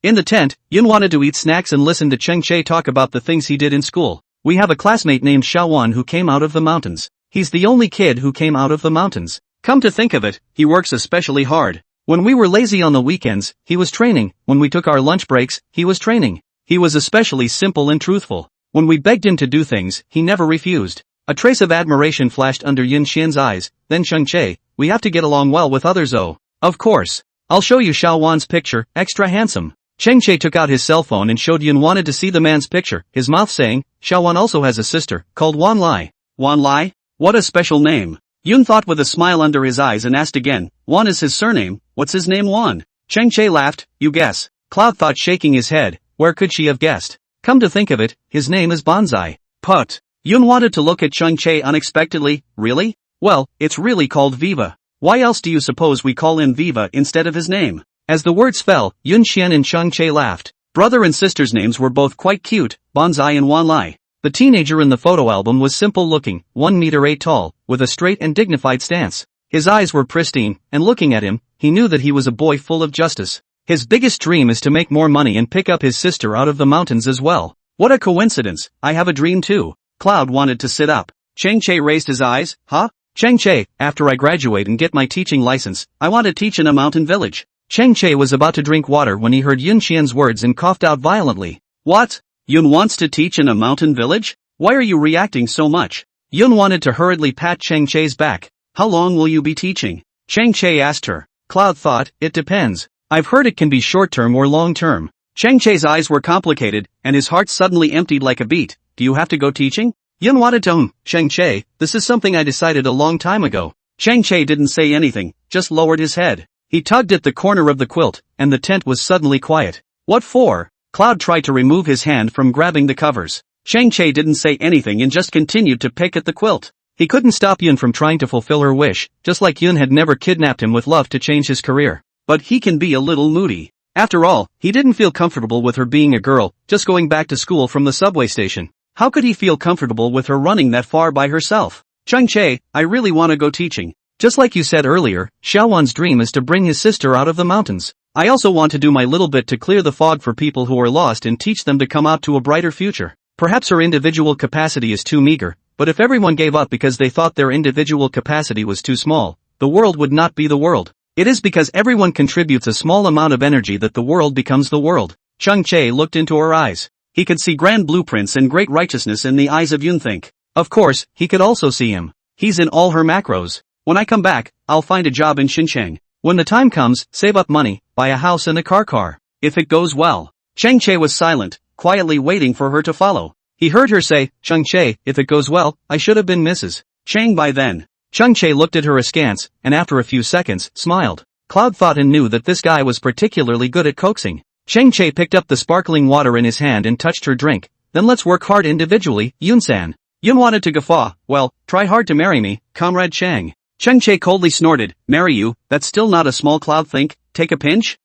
In the tent, Yun wanted to eat snacks and listen to Chang Che talk about the things he did in school. "We have a classmate named Xiaowan who came out of the mountains. He's the only kid who came out of the mountains. Come to think of it, he works especially hard. When we were lazy on the weekends, he was training. When we took our lunch breaks, he was training. He was especially simple and truthful. When we begged him to do things, he never refused." A trace of admiration flashed under Yun Xian's eyes. Then Chang Che, "We have to get along well with others. Oh. Of course. I'll show you Xiaowan's picture, extra handsome." Chang Che took out his cell phone and showed Yun wanted to see the man's picture, his mouth saying, "Xiaowan also has a sister, called Wan Lai." "Wan Lai? What a special name." Yun thought with a smile under his eyes and asked again. "Wan is his surname, what's his name Wan?" Chang Che laughed. "You guess." Cloud thought, shaking his head. Where could she have guessed? Come to think of it, his name is Bonsai. Put. Yun wanted to look at Chang Che unexpectedly. "Really? Well, it's really called Viva. Why else do you suppose we call him Viva instead of his name?" As the words fell, Yun Xian and Chang Che laughed. Brother and sister's names were both quite cute, Bonsai and Wan Lai. The teenager in the photo album was simple looking, 1 meter 8 tall, with a straight and dignified stance. His eyes were pristine, and looking at him, he knew that he was a boy full of justice. His biggest dream is to make more money and pick up his sister out of the mountains as well. What a coincidence, I have a dream too. Cloud wanted to sit up. Chang Che raised his eyes. Huh? Chang Che, after I graduate and get my teaching license, I want to teach in a mountain village. Chang Che was about to drink water when he heard Yun Xian's words and coughed out violently. What? Yun wants to teach in a mountain village? Why are you reacting so much? Yun wanted to hurriedly pat Chang Che's back. How long will you be teaching? Chang Che asked her. Cloud thought, it depends. I've heard it can be short-term or long-term. Chang Che's eyes were complicated, and his heart suddenly emptied like a beat. Do you have to go teaching? Yun wanted to Chang Che, this is something I decided a long time ago. Chang Che didn't say anything, just lowered his head. He tugged at the corner of the quilt, and the tent was suddenly quiet. What for? Cloud tried to remove his hand from grabbing the covers. Chang Che didn't say anything and just continued to pick at the quilt. He couldn't stop Yun from trying to fulfill her wish, just like Yun had never kidnapped him with love to change his career. But he can be a little moody. After all, he didn't feel comfortable with her being a girl, just going back to school from the subway station. How could he feel comfortable with her running that far by herself? Chang-che, I really want to go teaching. Just like you said earlier, Xiaowan's dream is to bring his sister out of the mountains. I also want to do my little bit to clear the fog for people who are lost and teach them to come out to a brighter future. Perhaps her individual capacity is too meager, but if everyone gave up because they thought their individual capacity was too small, the world would not be the world. It is because everyone contributes a small amount of energy that the world becomes the world. Chang-che looked into her eyes. He could see grand blueprints and great righteousness in the eyes of Yun-think. Of course, he could also see him. He's in all her macros. When I come back, I'll find a job in Xinjiang. When the time comes, save up money, buy a house and a car. If it goes well. Chang-che was silent, quietly waiting for her to follow. He heard her say, Chang-che, if it goes well, I should have been Mrs. Chang by then. Chang-che looked at her askance, and after a few seconds, smiled. Cloud thought and knew that this guy was particularly good at coaxing. Chang-che picked up the sparkling water in his hand and touched her drink. Then let's work hard individually, Yun-san. Yun wanted to guffaw. Well, try hard to marry me, comrade Chang. Chang-che coldly snorted, marry you, that's still not a small cloud think, take a pinch?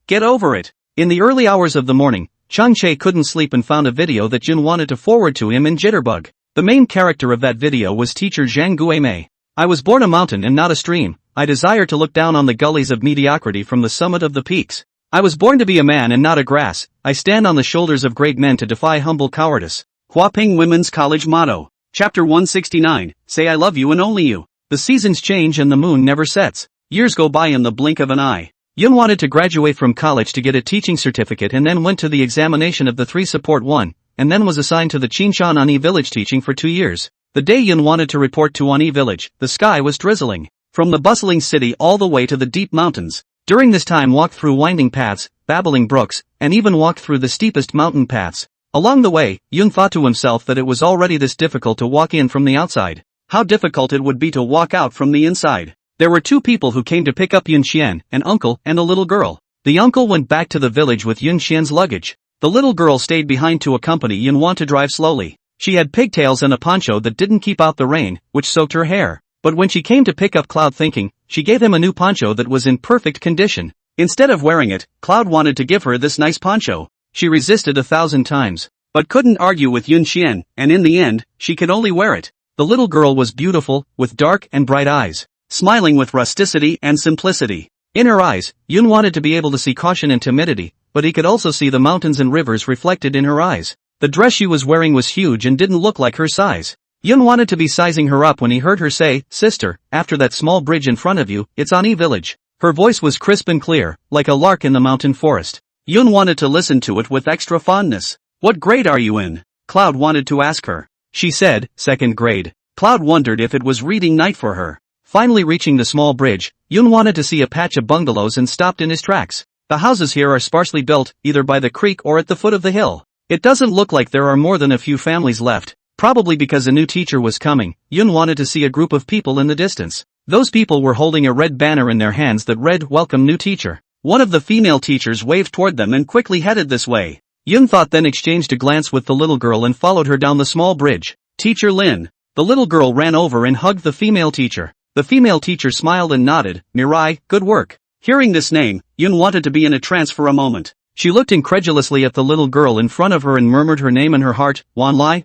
Get over it. In the early hours of the morning, Chang-che couldn't sleep and found a video that Yun wanted to forward to him in Jitterbug. The main character of that video was teacher Zhang Guimei. I was born a mountain and not a stream. I desire to look down on the gullies of mediocrity from the summit of the peaks. I was born to be a man and not a grass. I stand on the shoulders of great men to defy humble cowardice. Huaping Women's College Motto. Chapter 169, Say I Love You and Only You. The seasons change and the moon never sets. Years go by in the blink of an eye. Yun wanted to graduate from college to get a teaching certificate and then went to the examination of the 3 Support 1, and then was assigned to the Qinshan Ani village teaching for 2 years. The day Yun wanted to report to Ani village, the sky was drizzling. From the bustling city all the way to the deep mountains. During this time walked through winding paths, babbling brooks, and even walked through the steepest mountain paths. Along the way, Yun thought to himself that it was already this difficult to walk in from the outside. How difficult it would be to walk out from the inside. There were 2 people who came to pick up Yun Xian, an uncle and a little girl. The uncle went back to the village with Yun Xian's luggage. The little girl stayed behind to accompany Yun Wan to drive slowly. She had pigtails and a poncho that didn't keep out the rain, which soaked her hair. But when she came to pick up Cloud thinking, she gave him a new poncho that was in perfect condition. Instead of wearing it, Cloud wanted to give her this nice poncho. She resisted 1,000 times, but couldn't argue with Yun Xian, and in the end, she could only wear it. The little girl was beautiful, with dark and bright eyes. Smiling with rusticity and simplicity. In her eyes, Yun wanted to be able to see caution and timidity, but he could also see the mountains and rivers reflected in her eyes. The dress she was wearing was huge and didn't look like her size. Yun wanted to be sizing her up when he heard her say, Sister, after that small bridge in front of you, it's Ani village. Her voice was crisp and clear, like a lark in the mountain forest. Yun wanted to listen to it with extra fondness. What grade are you in? Cloud wanted to ask her. She said, 2nd grade. Cloud wondered if it was reading night for her. Finally reaching the small bridge, Yun wanted to see a patch of bungalows and stopped in his tracks. The houses here are sparsely built, either by the creek or at the foot of the hill. It doesn't look like there are more than a few families left. Probably because a new teacher was coming, Yun wanted to see a group of people in the distance. Those people were holding a red banner in their hands that read, Welcome new teacher. One of the female teachers waved toward them and quickly headed this way. Yun thought then exchanged a glance with the little girl and followed her down the small bridge. Teacher Lin. The little girl ran over and hugged the female teacher. The female teacher smiled and nodded, Mirai, good work. Hearing this name, Yun wanted to be in a trance for a moment. She looked incredulously at the little girl in front of her and murmured her name in her heart, Wanlai?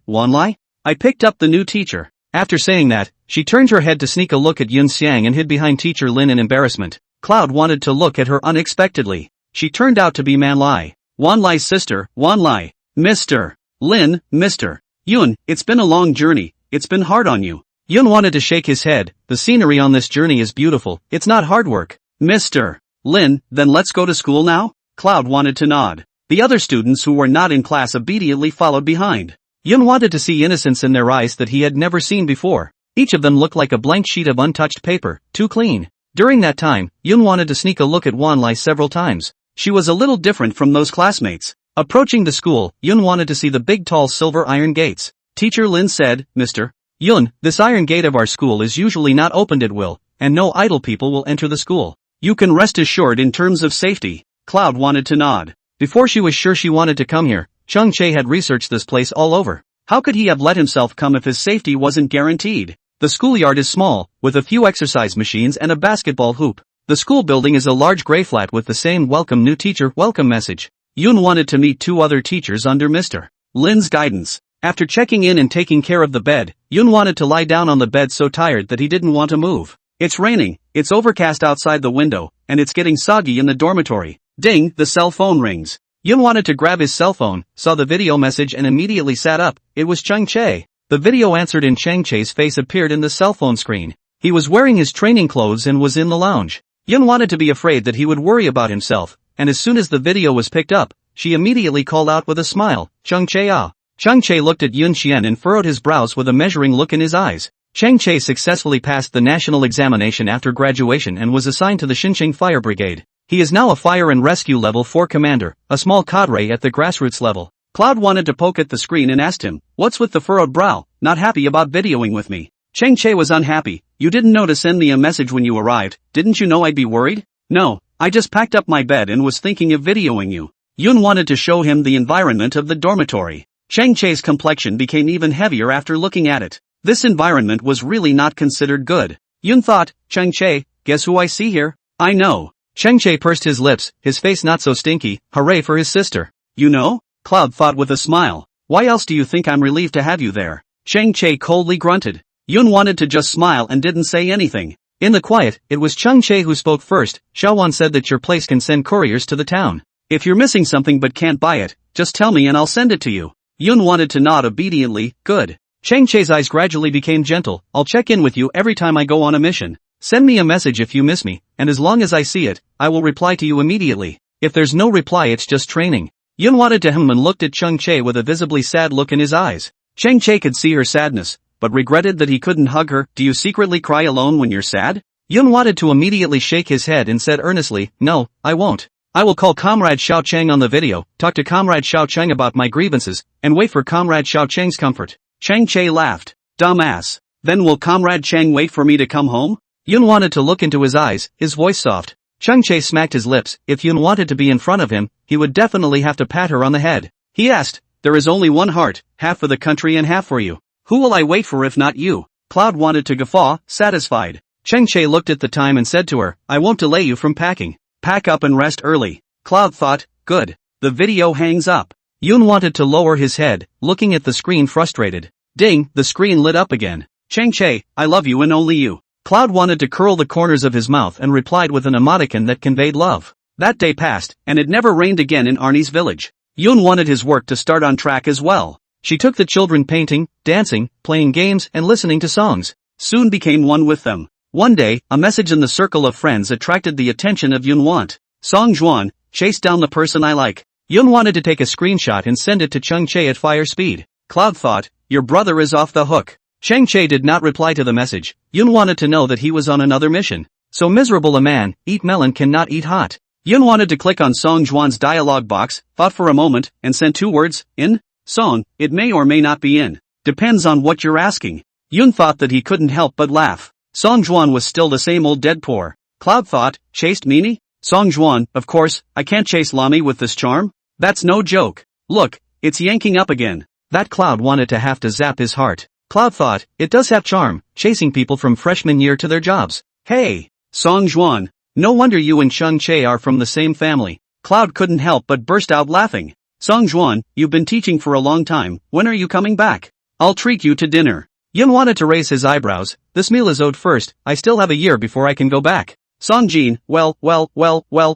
I picked up the new teacher. After saying that, she turned her head to sneak a look at Yun Xiang and hid behind teacher Lin in embarrassment. Cloud wanted to look at her unexpectedly. She turned out to be Manlai. Wanlai's sister, Wanlai. Mr. Lin, Mr. Yun, it's been a long journey, it's been hard on you. Yun wanted to shake his head. The scenery on this journey is beautiful, it's not hard work. Mr. Lin, then let's go to school now? Cloud wanted to nod. The other students who were not in class obediently followed behind. Yun wanted to see innocence in their eyes that he had never seen before. Each of them looked like a blank sheet of untouched paper, too clean. During that time, Yun wanted to sneak a look at Wanlai several times. She was a little different from those classmates. Approaching the school, Yun wanted to see the big tall silver iron gates. Teacher Lin said, Mr. Yun, this iron gate of our school is usually not opened at will, and no idle people will enter the school. You can rest assured in terms of safety. Cloud wanted to nod. Before she was sure she wanted to come here, Chang-che had researched this place all over. How could he have let himself come if his safety wasn't guaranteed? The schoolyard is small, with a few exercise machines and a basketball hoop. The school building is a large gray flat with the same welcome new teacher welcome message. Yoon wanted to meet 2 other teachers under Mr. Lin's guidance. After checking in and taking care of the bed, Yoon wanted to lie down on the bed so tired that he didn't want to move. It's raining, it's overcast outside the window, and it's getting soggy in the dormitory. Ding, the cell phone rings. Yoon wanted to grab his cell phone, saw the video message and immediately sat up. It was Chang Chae. The video answered and Chang Chae's face appeared in the cell phone screen. He was wearing his training clothes and was in the lounge. Yoon wanted to be afraid that he would worry about himself, and as soon as the video was picked up, she immediately called out with a smile, Chang Chae ah. Chang Chae looked at Yoon Xian and furrowed his brows with a measuring look in his eyes. Chang Chae successfully passed the national examination after graduation and was assigned to the Xinjiang Fire Brigade. He is now a Fire and Rescue Level 4 commander, a small cadre at the grassroots level. Cloud wanted to poke at the screen and asked him, "What's with the furrowed brow? Not happy about videoing with me?" Chang Chae was unhappy. "You didn't know to send me a message when you arrived, didn't you know I'd be worried?" "No, I just packed up my bed and was thinking of videoing you." Yoon wanted to show him the environment of the dormitory. Chang Chae's complexion became even heavier after looking at it. This environment was really not considered good. Yoon thought, "Chang Chae, guess who I see here? I know." Chang Chae pursed his lips, his face not so stinky. Hooray for his sister. "You know?" Cloud thought with a smile. "Why else do you think I'm relieved to have you there?" Chang Chae coldly grunted. Yoon wanted to just smile and didn't say anything. In the quiet, it was Chang Chae who spoke first. "Xiaowan said that your place can send couriers to the town. If you're missing something but can't buy it, just tell me and I'll send it to you." Yoon wanted to nod obediently. "Good." Chang Chae's eyes gradually became gentle. "I'll check in with you every time I go on a mission. Send me a message if you miss me, and as long as I see it, I will reply to you immediately. If there's no reply it's just training." Yoon nodded to him and looked at Chang Chae with a visibly sad look in his eyes. Chang Chae could see her sadness, but regretted that he couldn't hug her. "Do you secretly cry alone when you're sad?" Yoon wanted to immediately shake his head and said earnestly, "No, I won't. I will call Comrade Xiao Chang on the video, talk to Comrade Xiao Chang about my grievances, and wait for Comrade Xiao Chang's comfort." Chang Chae laughed. "Dumbass. Then will Comrade Chang wait for me to come home?" Yoon wanted to look into his eyes, his voice soft. Chang Chae smacked his lips. If Yoon wanted to be in front of him, he would definitely have to pat her on the head. He asked, "There is only one heart, half for the country and half for you. Who will I wait for if not you?" Cloud wanted to guffaw, satisfied. Chang Chae looked at the time and said to her, "I won't delay you from packing. Pack up and rest early." Cloud thought, "Good." The video hangs up. Yoon wanted to lower his head, looking at the screen frustrated. Ding, the screen lit up again. "Chang Chae, I love you and only you." Cloud wanted to curl the corners of his mouth and replied with an emoticon that conveyed love. That day passed, and it never rained again in Arnie's village. Yoon wanted his work to start on track as well. She took the children painting, dancing, playing games and listening to songs. Soon became one with them. One day, a message in the circle of friends attracted the attention of Yoon Want. "Song Juan, chase down the person I like." Yoon wanted to take a screenshot and send it to Chang Chae at fire speed. Cloud thought, "Your brother is off the hook." Chang Chae did not reply to the message. Yoon wanted to know that he was on another mission. So miserable a man, eat melon cannot eat hot. Yoon wanted to click on Song Juan's dialogue box, thought for a moment, and sent 2 words, "in." Song, it may or may not be in. Depends on what you're asking. Yoon thought that he couldn't help but laugh. Song Juan was still the same old dead poor. Cloud thought, chased meanie? Song Juan, of course, I can't chase Lamy with this charm. That's no joke. Look, it's yanking up again. That Cloud wanted to have to zap his heart. Cloud thought, it does have charm, chasing people from freshman year to their jobs. Hey, Song Juan, no wonder you and Chang Chae are from the same family. Cloud couldn't help but burst out laughing. Song Juan, you've been teaching for a long time, when are you coming back? I'll treat you to dinner. Yoon wanted to raise his eyebrows. This meal is owed first, I still have a year before I can go back. Song Jin, well,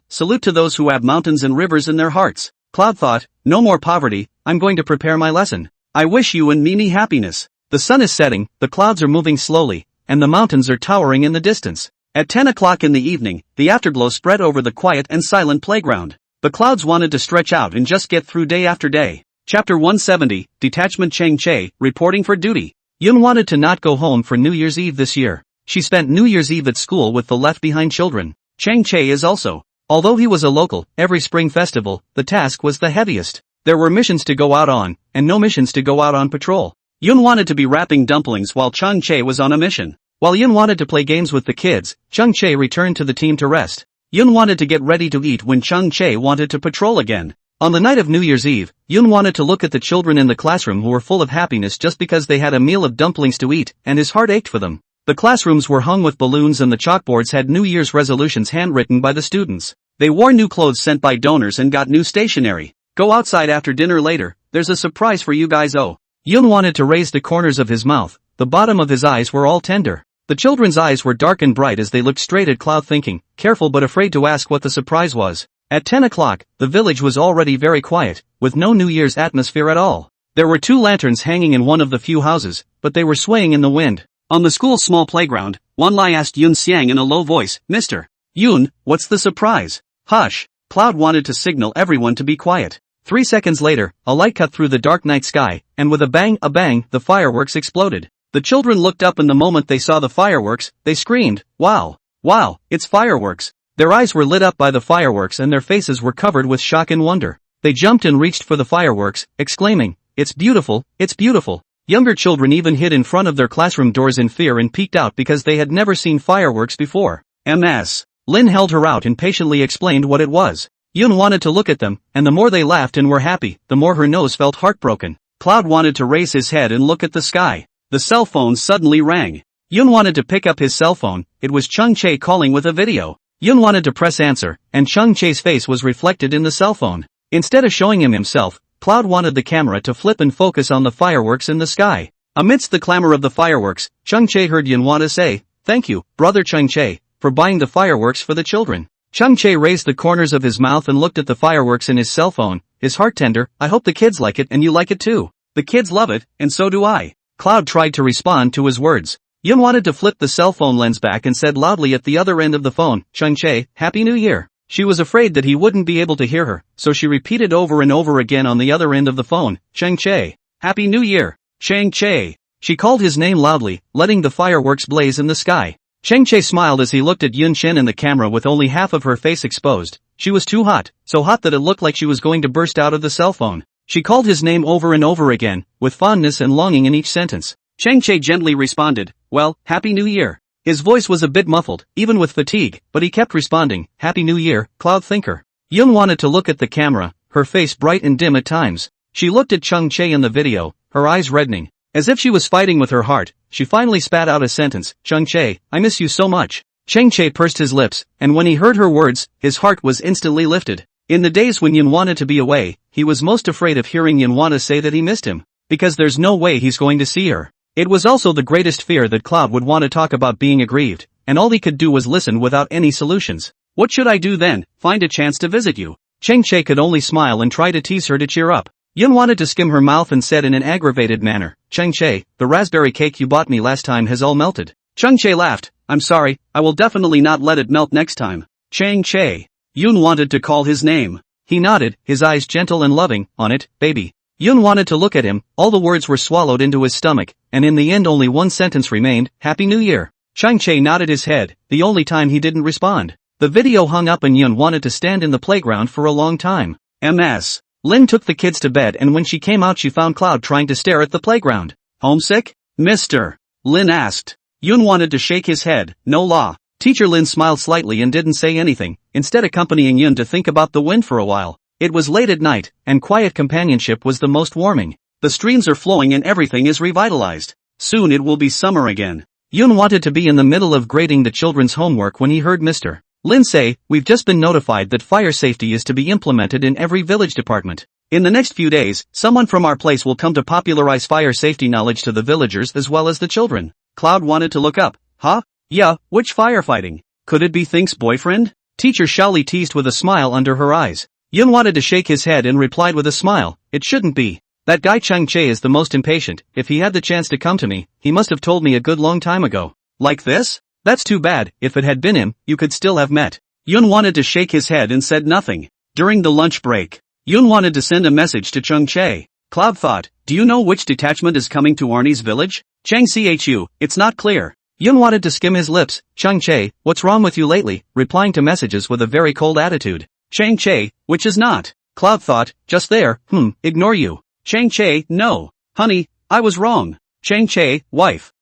salute to those who have mountains and rivers in their hearts. Cloud thought, no more poverty, I'm going to prepare my lesson. I wish you and Mimi happiness. The sun is setting, the clouds are moving slowly, and the mountains are towering in the distance. At 10 o'clock in the evening, the afterglow spread over the quiet and silent playground. The clouds wanted to stretch out and just get through day after day. Chapter 170, Detachment Chang Chae, reporting for duty. Yoon wanted to not go home for New Year's Eve this year. She spent New Year's Eve at school with the left-behind children. Chang Chae is also. Although he was a local, every spring festival, the task was the heaviest. There were missions to go out on, and no missions to go out on patrol. Yoon wanted to be wrapping dumplings while Chang Chae was on a mission. While Yoon wanted to play games with the kids, Chang Chae returned to the team to rest. Yoon wanted to get ready to eat when Chang Chae wanted to patrol again. On the night of New Year's Eve, Yoon wanted to look at the children in the classroom who were full of happiness just because they had a meal of dumplings to eat, and his heart ached for them. The classrooms were hung with balloons and the chalkboards had New Year's resolutions handwritten by the students. They wore new clothes sent by donors and got new stationery. Go outside after dinner later, there's a surprise for you guys. Oh. Yoon wanted to raise the corners of his mouth, the bottom of his eyes were all tender. The children's eyes were dark and bright as they looked straight at Cloud thinking, careful but afraid to ask what the surprise was. At 10 o'clock, the village was already very quiet, with no New Year's atmosphere at all. There were 2 lanterns hanging in one of the few houses, but they were swaying in the wind. On the school's small playground, Wan Lai asked Yoon Xiang in a low voice, Mr. Yoon, what's the surprise? Hush. Cloud wanted to signal everyone to be quiet. 3 seconds later, a light cut through the dark night sky, and with a bang, the fireworks exploded. The children looked up and the moment they saw the fireworks, they screamed, wow! Wow, it's fireworks! Their eyes were lit up by the fireworks and their faces were covered with shock and wonder. They jumped and reached for the fireworks, exclaiming, it's beautiful, it's beautiful. Younger children even hid in front of their classroom doors in fear and peeked out because they had never seen fireworks before. Ms. Lin held her out and patiently explained what it was. Yoon wanted to look at them, and the more they laughed and were happy, the more her nose felt heartbroken. Cloud wanted to raise his head and look at the sky. The cell phone suddenly rang. Yoon wanted to pick up his cell phone, it was Chung Chae calling with a video. Yoon wanted to press answer, and Chung Chae's face was reflected in the cell phone. Instead of showing him himself, Cloud wanted the camera to flip and focus on the fireworks in the sky. Amidst the clamor of the fireworks, Chung Chae heard Yoon want to say, thank you, brother Chung Chae, for buying the fireworks for the children. Chung Chae raised the corners of his mouth and looked at the fireworks in his cell phone, his heart tender, I hope the kids like it and you like it too. The kids love it, and so do I. Cloud tried to respond to his words. Yoon wanted to flip the cell phone lens back and said loudly at the other end of the phone, Chung Chae, Happy New Year. She was afraid that he wouldn't be able to hear her, so she repeated over and over again on the other end of the phone, Chung Chae. Happy New Year. Chung Chae. She called his name loudly, letting the fireworks blaze in the sky. Chung Chae smiled as he looked at Yoon Shin in the camera with only half of her face exposed. She was too hot, so hot that it looked like she was going to burst out of the cell phone. She called his name over and over again, with fondness and longing in each sentence. Chung Chae gently responded, well, Happy New Year. His voice was a bit muffled, even with fatigue, but he kept responding, Happy New Year, Cloud Thinker. Yoon wanted to look at the camera, her face bright and dim at times. She looked at Chung Chae in the video, her eyes reddening. As if she was fighting with her heart, she finally spat out a sentence, Chung Chae, I miss you so much. Chung Chae pursed his lips, and when he heard her words, his heart was instantly lifted. In the days when Yoon wanted to be away, he was most afraid of hearing Yoon want to say that he missed him, because there's no way he's going to see her. It was also the greatest fear that Cloud would want to talk about being aggrieved, and all he could do was listen without any solutions. What should I do then? Find a chance to visit you. Chung Chae could only smile and try to tease her to cheer up. Yoon wanted to skim her mouth and said in an aggravated manner, Chung Chae, the raspberry cake you bought me last time has all melted. Chung Chae laughed, I'm sorry, I will definitely not let it melt next time. Chung Chae. Yoon wanted to call his name. He nodded, his eyes gentle and loving, on it, baby. Yoon wanted to look at him, all the words were swallowed into his stomach, and in the end only one sentence remained, Happy New Year. Chung Chae nodded his head, the only time he didn't respond. The video hung up and Yoon wanted to stand in the playground for a long time. Ms. Lin took the kids to bed and when she came out she found Cloud trying to stare at the playground. Homesick? Mr. Lin asked. Yoon wanted to shake his head, no law. Teacher Lin smiled slightly and didn't say anything, instead accompanying Yoon to think about the wind for a while. It was late at night, and quiet companionship was the most warming. The streams are flowing and everything is revitalized. Soon it will be summer again. Yoon wanted to be in the middle of grading the children's homework when he heard Mr. Lin say, we've just been notified that fire safety is to be implemented in every village department. In the next few days, someone from our place will come to popularize fire safety knowledge to the villagers as well as the children. Cloud wanted to look up. Huh? Yeah, which firefighting? Could it be Think's boyfriend? Teacher Shaoli teased with a smile under her eyes. Yoon wanted to shake his head and replied with a smile, it shouldn't be. That guy Chung Chae is the most impatient, if he had the chance to come to me, he must have told me a good long time ago. Like this? That's too bad, if it had been him, you could still have met. Yoon wanted to shake his head and said nothing. During the lunch break, Yoon wanted to send a message to Chung Chae. Cloud thought, do you know which detachment is coming to Arnie's village? Chang Chu, it's not clear. Yoon wanted to skim his lips, Chung Chae, what's wrong with you lately, replying to messages with a very cold attitude. Chang Chae, which is not. Cloud thought, just there, ignore you. Chang Chae, no. Honey, I was wrong. Chang Chae, wife.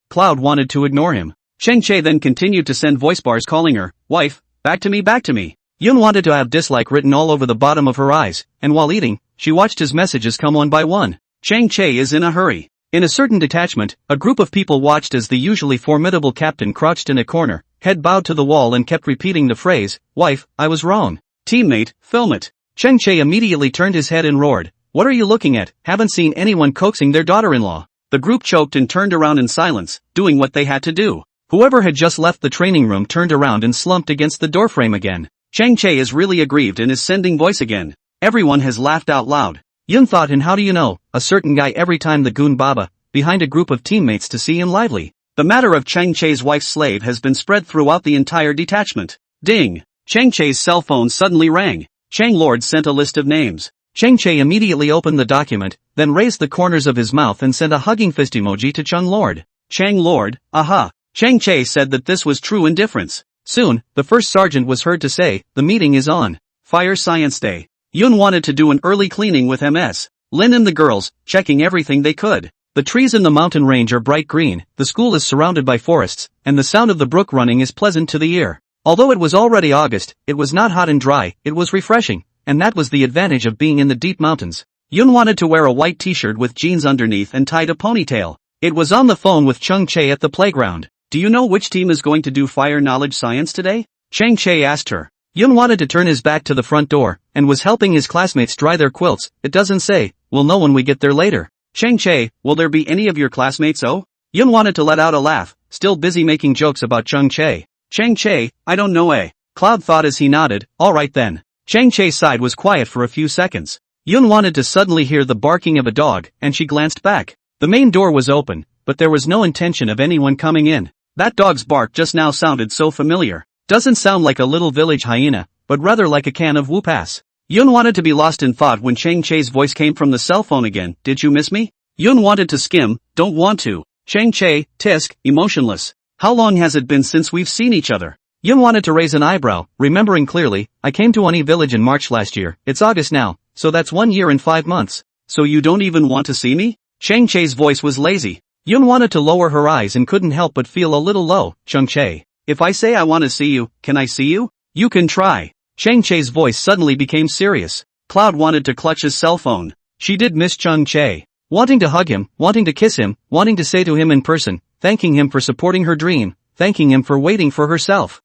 Cloud wanted to ignore him. Chang Chae then continued to send voice bars calling her, wife, back to me. Yun wanted to have dislike written all over the bottom of her eyes, and while eating, she watched his messages come one by one. Chang Che is in a hurry. In a certain detachment, a group of people watched as the usually formidable captain crouched in a corner, head bowed to the wall and kept repeating the phrase, "Wife, I was wrong. Teammate, film it." Chang Che immediately turned his head and roared, "What are you looking at? Haven't seen anyone coaxing their daughter-in-law." The group choked and turned around in silence, doing what they had to do. Whoever had just left the training room turned around and slumped against the doorframe again. Chang Che is really aggrieved and is sending voice again. Everyone has laughed out loud. Yun thought, and how do you know, a certain guy every time the goon baba, behind a group of teammates to see him lively. The matter of Chang Che's wife's slave has been spread throughout the entire detachment. Ding! Chang Che's cell phone suddenly rang. Chang Lord sent a list of names. Chang Che immediately opened the document, then raised the corners of his mouth and sent a hugging fist emoji to Chang Lord. Chang Lord, aha! Chang Che said that this was true indifference. Soon, the first sergeant was heard to say, "The meeting is on. Fire Science Day." Yun wanted to do an early cleaning with MS. Lin and the girls, checking everything they could. The trees in the mountain range are bright green, the school is surrounded by forests, and the sound of the brook running is pleasant to the ear. Although it was already August, it was not hot and dry, it was refreshing, and that was the advantage of being in the deep mountains. Yun wanted to wear a white t-shirt with jeans underneath and tied a ponytail. It was on the phone with Chang Che at the playground. "Do you know which team is going to do fire knowledge science today?" Chang Che asked her. Yun wanted to turn his back to the front door, and was helping his classmates dry their quilts. "It doesn't say, we'll know when we get there later." Chang Che, "Will there be any of your classmates?" Oh? Yun wanted to let out a laugh, still busy making jokes about Chang Che. Chang Che, "I don't know eh." Cloud thought as he nodded, "Alright then." Chang Che's side was quiet for a few seconds. Yun wanted to suddenly hear the barking of a dog, and she glanced back. The main door was open, but there was no intention of anyone coming in. That dog's bark just now sounded so familiar. Doesn't sound like a little village hyena, but rather like a can of whoopass. Yun wanted to be lost in thought when Chang Che's voice came from the cell phone again. "Did you miss me?" Yun wanted to skim, "Don't want to." Chang Che, tisk, emotionless. "How long has it been since we've seen each other?" Yun wanted to raise an eyebrow, remembering clearly, "I came to Oni village in March last year, it's August now, so that's 1 year and 5 months. So you don't even want to see me?" Chang Che's voice was lazy. Yun wanted to lower her eyes and couldn't help but feel a little low. "Chang Che, if I say I want to see you, can I see you?" "You can try." Chang Che's voice suddenly became serious. Cloud wanted to clutch his cell phone. She did miss Chang Che. Wanting to hug him, wanting to kiss him, wanting to say to him in person, thanking him for supporting her dream, thanking him for waiting for herself.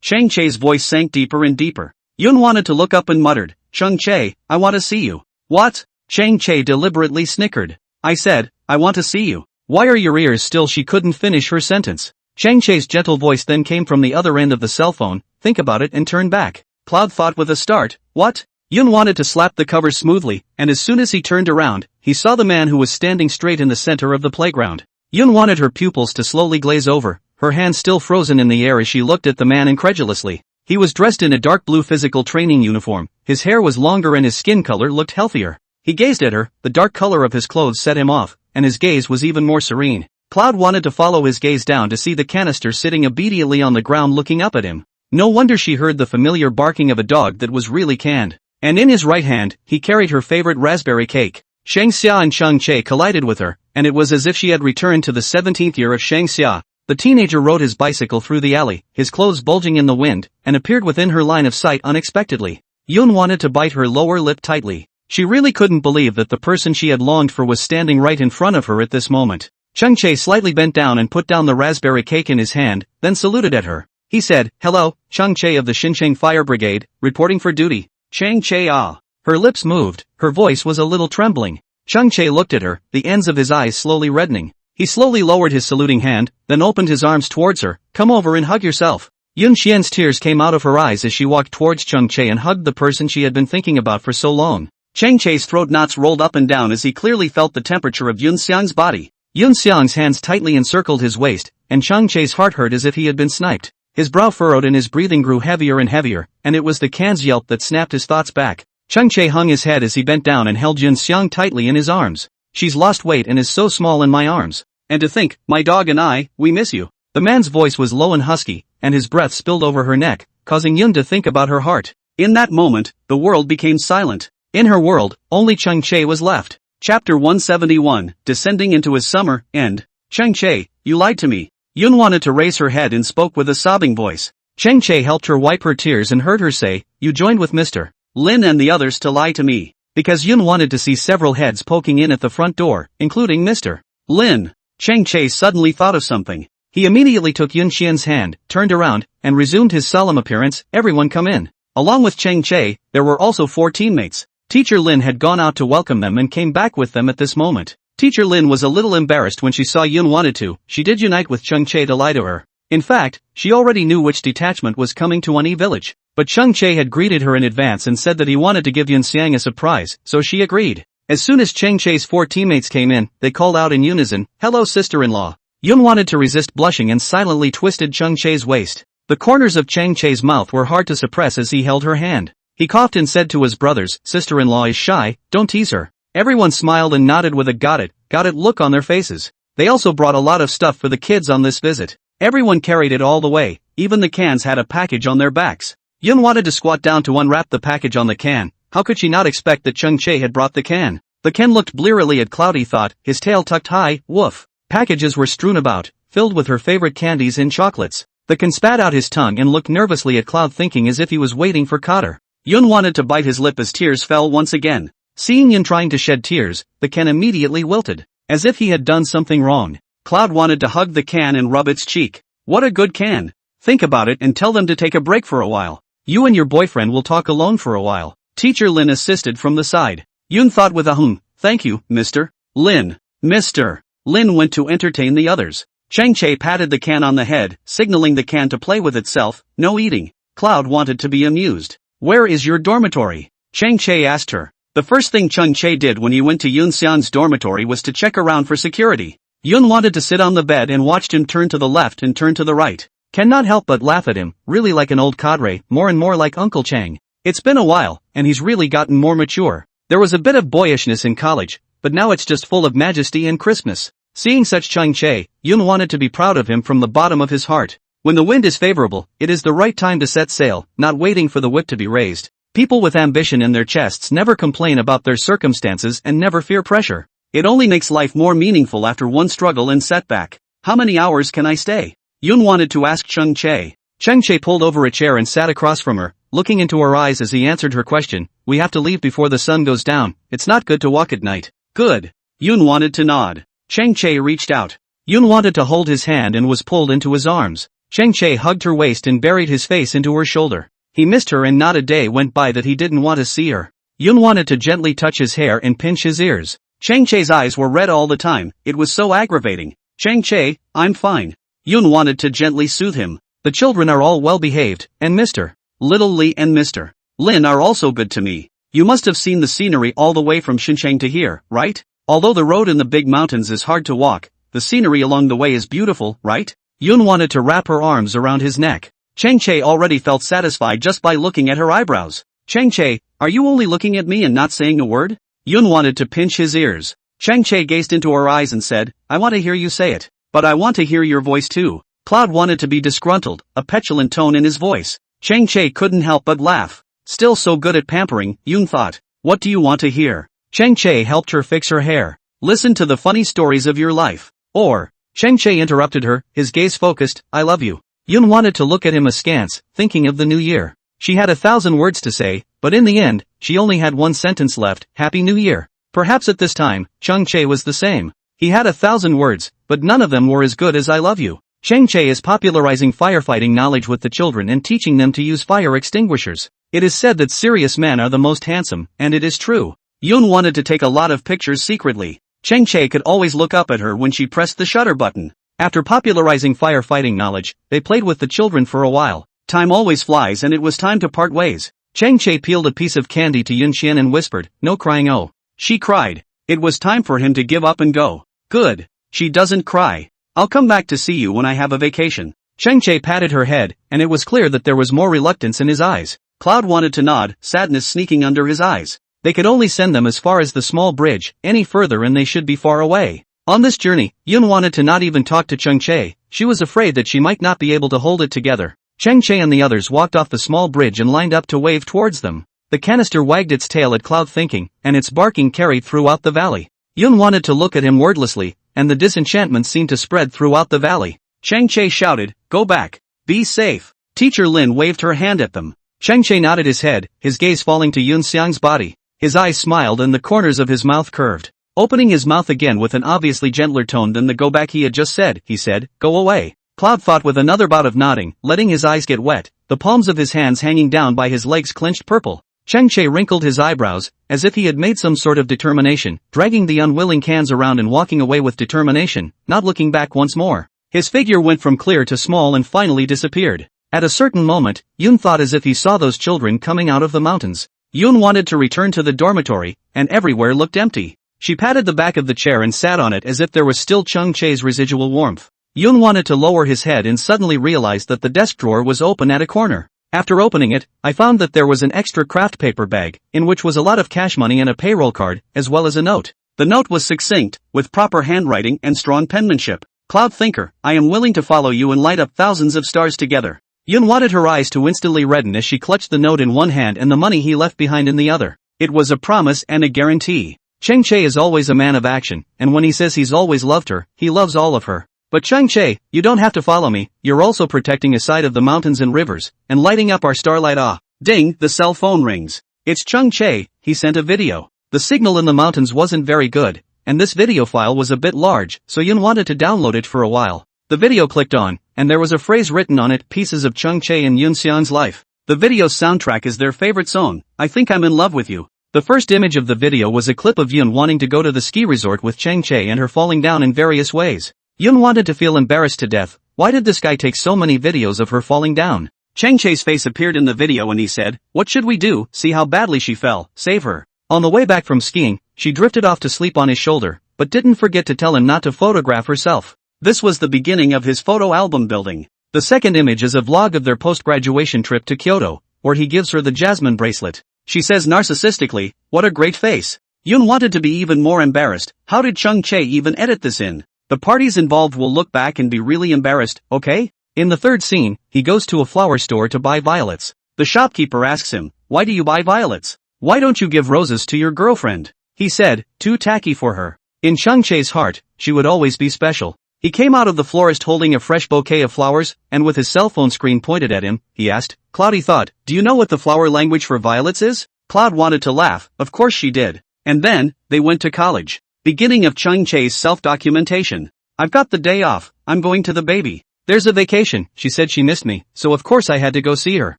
Chang Che's voice sank deeper and deeper. Yun wanted to look up and muttered, "Chang Che, I want to see you." "What?" Chang Che deliberately snickered. "I said, I want to see you." "Why are your ears still?" She couldn't finish her sentence. Chang Che's gentle voice then came from the other end of the cell phone, "Think about it and turn back." Cloud thought with a start, "What?" Yun wanted to slap the covers smoothly, and as soon as he turned around, he saw the man who was standing straight in the center of the playground. Yun wanted her pupils to slowly glaze over, her hands still frozen in the air as she looked at the man incredulously. He was dressed in a dark blue physical training uniform, his hair was longer and his skin color looked healthier. He gazed at her, the dark color of his clothes set him off, and his gaze was even more serene. Cloud wanted to follow his gaze down to see the canister sitting obediently on the ground looking up at him. No wonder she heard the familiar barking of a dog that was really canned. And in his right hand, he carried her favorite raspberry cake. Shang Xia and Chang Che collided with her, and it was as if she had returned to the 17th year of Shang Xia. The teenager rode his bicycle through the alley, his clothes bulging in the wind, and appeared within her line of sight unexpectedly. Yun wanted to bite her lower lip tightly. She really couldn't believe that the person she had longed for was standing right in front of her at this moment. Chang Che slightly bent down and put down the raspberry cake in his hand, then saluted at her. He said, "Hello, Chang Che of the Xinjiang Fire Brigade, reporting for duty." Chang Che ah. Her lips moved, her voice was a little trembling. Chang Che looked at her, the ends of his eyes slowly reddening. He slowly lowered his saluting hand, then opened his arms towards her. "Come over and hug yourself." Yun Xian's tears came out of her eyes as she walked towards Chang Che and hugged the person she had been thinking about for so long. Chang Che's throat knots rolled up and down as he clearly felt the temperature of Yun Xiang's body. Yun Xiang's hands tightly encircled his waist, and Chang Che's heart hurt as if he had been sniped. His brow furrowed and his breathing grew heavier and heavier, and it was the can's yelp that snapped his thoughts back. Chang Che hung his head as he bent down and held Yun Xiang tightly in his arms. "She's lost weight and is so small in my arms. And to think, my dog and I, we miss you." The man's voice was low and husky, and his breath spilled over her neck, causing Yun to think about her heart. In that moment, the world became silent. In her world, only Chang Che was left. Chapter 171, Descending into his Summer, End. "Chang Che, you lied to me." Yun wanted to raise her head and spoke with a sobbing voice. Chang Che helped her wipe her tears and heard her say, "You joined with Mr. Lin and the others to lie to me." Because Yun wanted to see several heads poking in at the front door, including Mr. Lin. Chang Che suddenly thought of something. He immediately took Yun Xian's hand, turned around, and resumed his solemn appearance. "Everyone come in." Along with Chang Che, there were also 4 teammates. Teacher Lin had gone out to welcome them and came back with them at this moment. Teacher Lin was a little embarrassed when she saw Yun wanted to. She did unite with Chang Che to lie to her. In fact, she already knew which detachment was coming to Ani village. But Chang Che had greeted her in advance and said that he wanted to give Yun Xiang a surprise, so she agreed. As soon as Chang Che's 4 teammates came in, they called out in unison, "Hello sister-in-law." Yun wanted to resist blushing and silently twisted Chang Che's waist. The corners of Chang Che's mouth were hard to suppress as he held her hand. He coughed and said to his brothers, "Sister-in-law is shy, don't tease her." Everyone smiled and nodded with a got it look on their faces. They also brought a lot of stuff for the kids on this visit. Everyone carried it all the way, even the cans had a package on their backs. Yun wanted to squat down to unwrap the package on the can. How could she not expect that Chang Che had brought the can? The can looked blearily at Cloud, he thought, his tail tucked high, woof. Packages were strewn about, filled with her favorite candies and chocolates. The can spat out his tongue and looked nervously at Cloud, thinking as if he was waiting for Cotter. Yun wanted to bite his lip as tears fell once again. Seeing Yun trying to shed tears, the can immediately wilted, as if he had done something wrong. Cloud wanted to hug the can and rub its cheek. What a good can. Think about it and tell them to take a break for a while. You and your boyfriend will talk alone for a while. Teacher Lin assisted from the side. Yun thought with a thank you, Mr. Lin. Mr. Lin went to entertain the others. Chang Che patted the can on the head, signaling the can to play with itself. No eating. Cloud wanted to be amused. "Where is your dormitory?" Chang Che asked her. The first thing Chang Che did when he went to Yun Xian's dormitory was to check around for security. Yun wanted to sit on the bed and watched him turn to the left and turn to the right. Cannot help but laugh at him, really like an old cadre, more and more like Uncle Chang. It's been a while, and he's really gotten more mature. There was a bit of boyishness in college, but now it's just full of majesty and crispness. Seeing such Chang Che, Yun wanted to be proud of him from the bottom of his heart. When the wind is favorable, it is the right time to set sail, not waiting for the whip to be raised. People with ambition in their chests never complain about their circumstances and never fear pressure. It only makes life more meaningful after one struggle and setback. How many hours can I stay? Yun wanted to ask Chang Che. Chang Che pulled over a chair and sat across from her, looking into her eyes as he answered her question. "We have to leave before the sun goes down. It's not good to walk at night." "Good." Yun wanted to nod. Chang Che reached out. Yun wanted to hold his hand and was pulled into his arms. Chang Che hugged her waist and buried his face into her shoulder. He missed her and not a day went by that he didn't want to see her. Yun wanted to gently touch his hair and pinch his ears. Chang Che's eyes were red all the time, it was so aggravating. "Chang Che, I'm fine." Yun wanted to gently soothe him. "The children are all well behaved, and Mr. Little Li and Mr. Lin are also good to me. You must have seen the scenery all the way from Xinjiang to here, right? Although the road in the big mountains is hard to walk, the scenery along the way is beautiful, right?" Yun wanted to wrap her arms around his neck. Chang Che already felt satisfied just by looking at her eyebrows. "Chang Che, are you only looking at me and not saying a word?" Yun wanted to pinch his ears. Chang Che gazed into her eyes and said, "I want to hear you say it. But I want to hear your voice too." Cloud wanted to be disgruntled, a petulant tone in his voice. Chang Che couldn't help but laugh. Still so good at pampering, Yun thought. "What do you want to hear?" Chang Che helped her fix her hair. "Listen to the funny stories of your life." Or, Chang Che interrupted her, his gaze focused, "I love you." Yun wanted to look at him askance, thinking of the new year. She had 1,000 words to say, but in the end, she only had one sentence left, "Happy New Year." Perhaps at this time, Chang Che was the same. He had 1,000 words, but none of them were as good as "I love you." Chang Che is popularizing firefighting knowledge with the children and teaching them to use fire extinguishers. It is said that serious men are the most handsome, and it is true. Yun wanted to take a lot of pictures secretly. Chang Che could always look up at her when she pressed the shutter button. After popularizing firefighting knowledge, they played with the children for a while. Time always flies and it was time to part ways. Chang Che peeled a piece of candy to Yun Xian and whispered, "No crying, oh." She cried. It was time for him to give up and go. Good. She doesn't cry. "I'll come back to see you when I have a vacation." Chang Che patted her head, and it was clear that there was more reluctance in his eyes. Cloud wanted to nod, sadness sneaking under his eyes. They could only send them as far as the small bridge, any further and they should be far away. On this journey, Yun wanted to not even talk to Chang Che. She was afraid that she might not be able to hold it together. Chang Che and the others walked off the small bridge and lined up to wave towards them. The canister wagged its tail at Cloud, thinking, and its barking carried throughout the valley. Yun wanted to look at him wordlessly, and the disenchantment seemed to spread throughout the valley. Chang Che shouted, "Go back. Be safe." Teacher Lin waved her hand at them. Chang Che nodded his head, his gaze falling to Yun Xiang's body. His eyes smiled and the corners of his mouth curved. Opening his mouth again with an obviously gentler tone than the go back he had just said, he said, "Go away." Cloud thought with another bout of nodding, letting his eyes get wet, the palms of his hands hanging down by his legs clenched purple. Chang Che wrinkled his eyebrows, as if he had made some sort of determination, dragging the unwilling cans around and walking away with determination, not looking back once more. His figure went from clear to small and finally disappeared. At a certain moment, Yun thought as if he saw those children coming out of the mountains. Yun wanted to return to the dormitory, and everywhere looked empty. She patted the back of the chair and sat on it as if there was still Chang Che's residual warmth. Yun wanted to lower his head and suddenly realized that the desk drawer was open at a corner. After opening it, I found that there was an extra craft paper bag, in which was a lot of cash money and a payroll card, as well as a note. The note was succinct, with proper handwriting and strong penmanship. Cloud Thinker, I am willing to follow you and light up thousands of stars together. Yun wanted her eyes to instantly redden as she clutched the note in one hand and the money he left behind in the other. It was a promise and a guarantee. Chang Che is always a man of action, and when he says he's always loved her, he loves all of her. But Chang Che, you don't have to follow me, you're also protecting a side of the mountains and rivers, and lighting up our starlight. Ding, the cell phone rings. It's Chang Che, he sent a video. The signal in the mountains wasn't very good, and this video file was a bit large, so Yun wanted to download it for a while. The video clicked on, and there was a phrase written on it, pieces of Chang Che and Yun Xiang's life. The video's soundtrack is their favorite song, I Think I'm in Love with You. The first image of the video was a clip of Yun wanting to go to the ski resort with Chang Che and her falling down in various ways. Yun wanted to feel embarrassed to death. Why did this guy take so many videos of her falling down? Chang Che's face appeared in the video and he said, "What should we do? See how badly she fell, save her." On the way back from skiing, she drifted off to sleep on his shoulder, but didn't forget to tell him not to photograph herself. This was the beginning of his photo album building. The second image is a vlog of their post-graduation trip to Kyoto, where he gives her the jasmine bracelet. She says narcissistically, "What a great face." Yun wanted to be even more embarrassed. How did Chang Che even edit this in? The parties involved will look back and be really embarrassed, okay? In the third scene, he goes to a flower store to buy violets. The shopkeeper asks him, "Why do you buy violets? Why don't you give roses to your girlfriend?" He said, "Too tacky for her." In Chang Che's heart, she would always be special. He came out of the florist holding a fresh bouquet of flowers, and with his cell phone screen pointed at him, he asked. Cloudy thought, "Do you know what the flower language for violets is?" Cloud wanted to laugh, of course she did. And then, they went to college. Beginning of Chang Che's self-documentation. "I've got the day off, I'm going to the baby. There's a vacation, she said she missed me, so of course I had to go see her.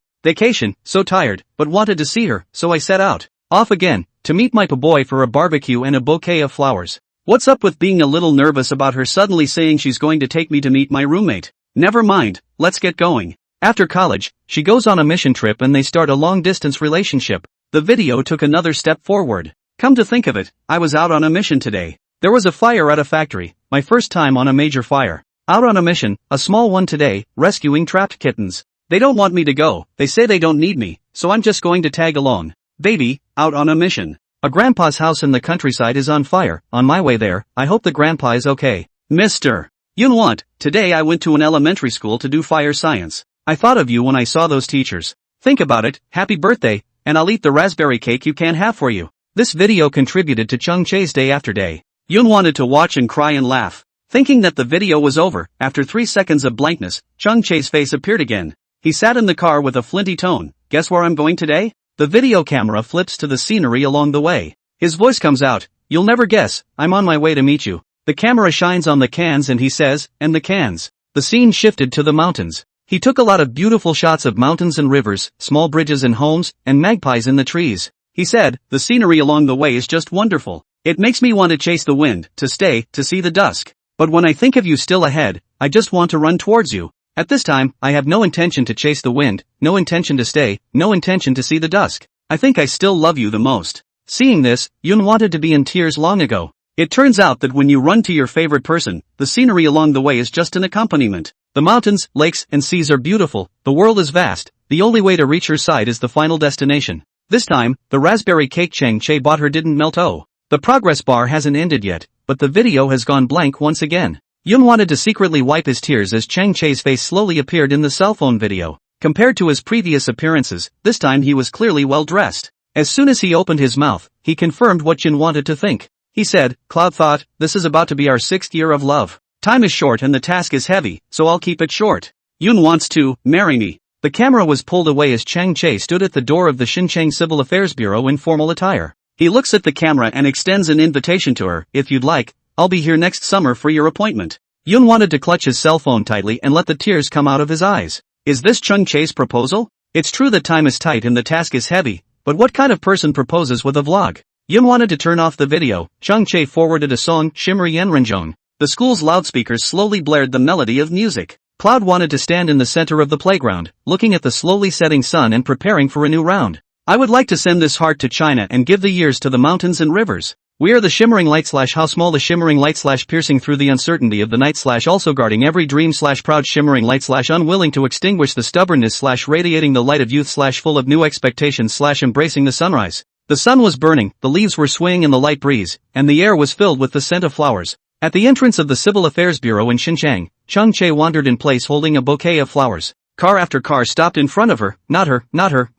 Vacation, so tired, but wanted to see her, so I set out. Off again, to meet my boy for a barbecue and a bouquet of flowers. What's up with being a little nervous about her suddenly saying she's going to take me to meet my roommate? Never mind, let's get going." After college, she goes on a mission trip and they start a long-distance relationship. The video took another step forward. Come to think of it, I was out on a mission today. There was a fire at a factory, my first time on a major fire. Out on a mission, a small one today, rescuing trapped kittens. They don't want me to go, they say they don't need me, so I'm just going to tag along. Baby, out on a mission. A grandpa's house in the countryside is on fire, on my way there, I hope the grandpa is okay. Mr. Yun, today I went to an elementary school to do fire science. I thought of you when I saw those teachers. Think about it, happy birthday, and I'll eat the raspberry cake you can't have for you. This video contributed to Chang Che's day after day. Yun wanted to watch and cry and laugh. Thinking that the video was over, after 3 seconds of blankness, Chang Che's face appeared again. He sat in the car with a flinty tone. "Guess where I'm going today?" The video camera flips to the scenery along the way. His voice comes out. "You'll never guess, I'm on my way to meet you." The camera shines on the cans and he says, "And the cans." The scene shifted to the mountains. He took a lot of beautiful shots of mountains and rivers, small bridges and homes, and magpies in the trees. He said, "The scenery along the way is just wonderful. It makes me want to chase the wind, to stay, to see the dusk. But when I think of you still ahead, I just want to run towards you. At this time, I have no intention to chase the wind, no intention to stay, no intention to see the dusk. I think I still love you the most." Seeing this, Yun wanted to be in tears long ago. It turns out that when you run to your favorite person, the scenery along the way is just an accompaniment. The mountains, lakes, and seas are beautiful, the world is vast, the only way to reach her side is the final destination. This time, the raspberry cake Chang Che bought her didn't melt. The progress bar hasn't ended yet, but the video has gone blank once again. Yun wanted to secretly wipe his tears as Chang Che's face slowly appeared in the cell phone video. Compared to his previous appearances, this time he was clearly well dressed. As soon as he opened his mouth, he confirmed what Yun wanted to think. He said, "Cloud thought, this is about to be our 6th year of love. Time is short and the task is heavy, so I'll keep it short. Yun wants to marry me." The camera was pulled away as Chang Che stood at the door of the Xinjiang Civil Affairs Bureau in formal attire. He looks at the camera and extends an invitation to her. If you'd like, I'll be here next summer for your appointment. Yun wanted to clutch his cell phone tightly and let the tears come out of his eyes. Is this Chang Che's proposal? It's true that time is tight and the task is heavy, but what kind of person proposes with a vlog? Yun wanted to turn off the video. Chang Che forwarded a song, Shimmery Yenrenjong. The school's loudspeakers slowly blared the melody of music. Cloud wanted to stand in the center of the playground, looking at the slowly setting sun and preparing for a new round. I would like to send this heart to China and give the years to the mountains and rivers. We are the shimmering light / how small the shimmering light / piercing through the uncertainty of the night / also guarding every dream / proud shimmering light / unwilling to extinguish the stubbornness / radiating the light of youth / full of new expectations / embracing the sunrise. The sun was burning, the leaves were swaying in the light breeze, and the air was filled with the scent of flowers. At the entrance of the Civil Affairs Bureau in Xinjiang, Chang Che wandered in place holding a bouquet of flowers. Car after car stopped in front of her. Not her,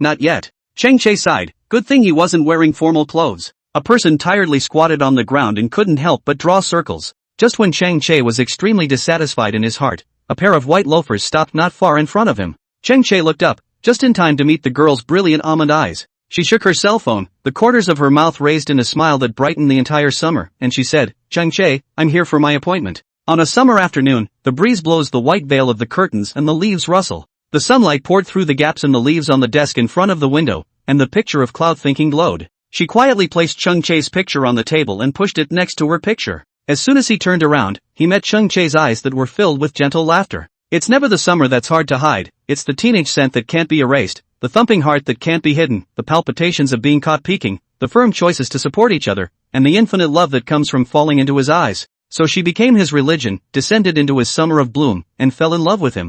not yet. Chang Che sighed. Good thing he wasn't wearing formal clothes. A person tiredly squatted on the ground and couldn't help but draw circles. Just when Chang Che was extremely dissatisfied in his heart, a pair of white loafers stopped not far in front of him. Chang Che looked up, just in time to meet the girl's brilliant almond eyes. She shook her cell phone, the corners of her mouth raised in a smile that brightened the entire summer, and she said, Chang Che, I'm here for my appointment. On a summer afternoon, the breeze blows the white veil of the curtains and the leaves rustle. The sunlight poured through the gaps in the leaves on the desk in front of the window, and the picture of Cloud thinking glowed. She quietly placed Chang Che's picture on the table and pushed it next to her picture. As soon as he turned around, he met Chang Che's eyes that were filled with gentle laughter. It's never the summer that's hard to hide, it's the teenage scent that can't be erased, the thumping heart that can't be hidden, the palpitations of being caught peeking, the firm choices to support each other, and the infinite love that comes from falling into his eyes. So she became his religion, descended into his summer of bloom, and fell in love with him.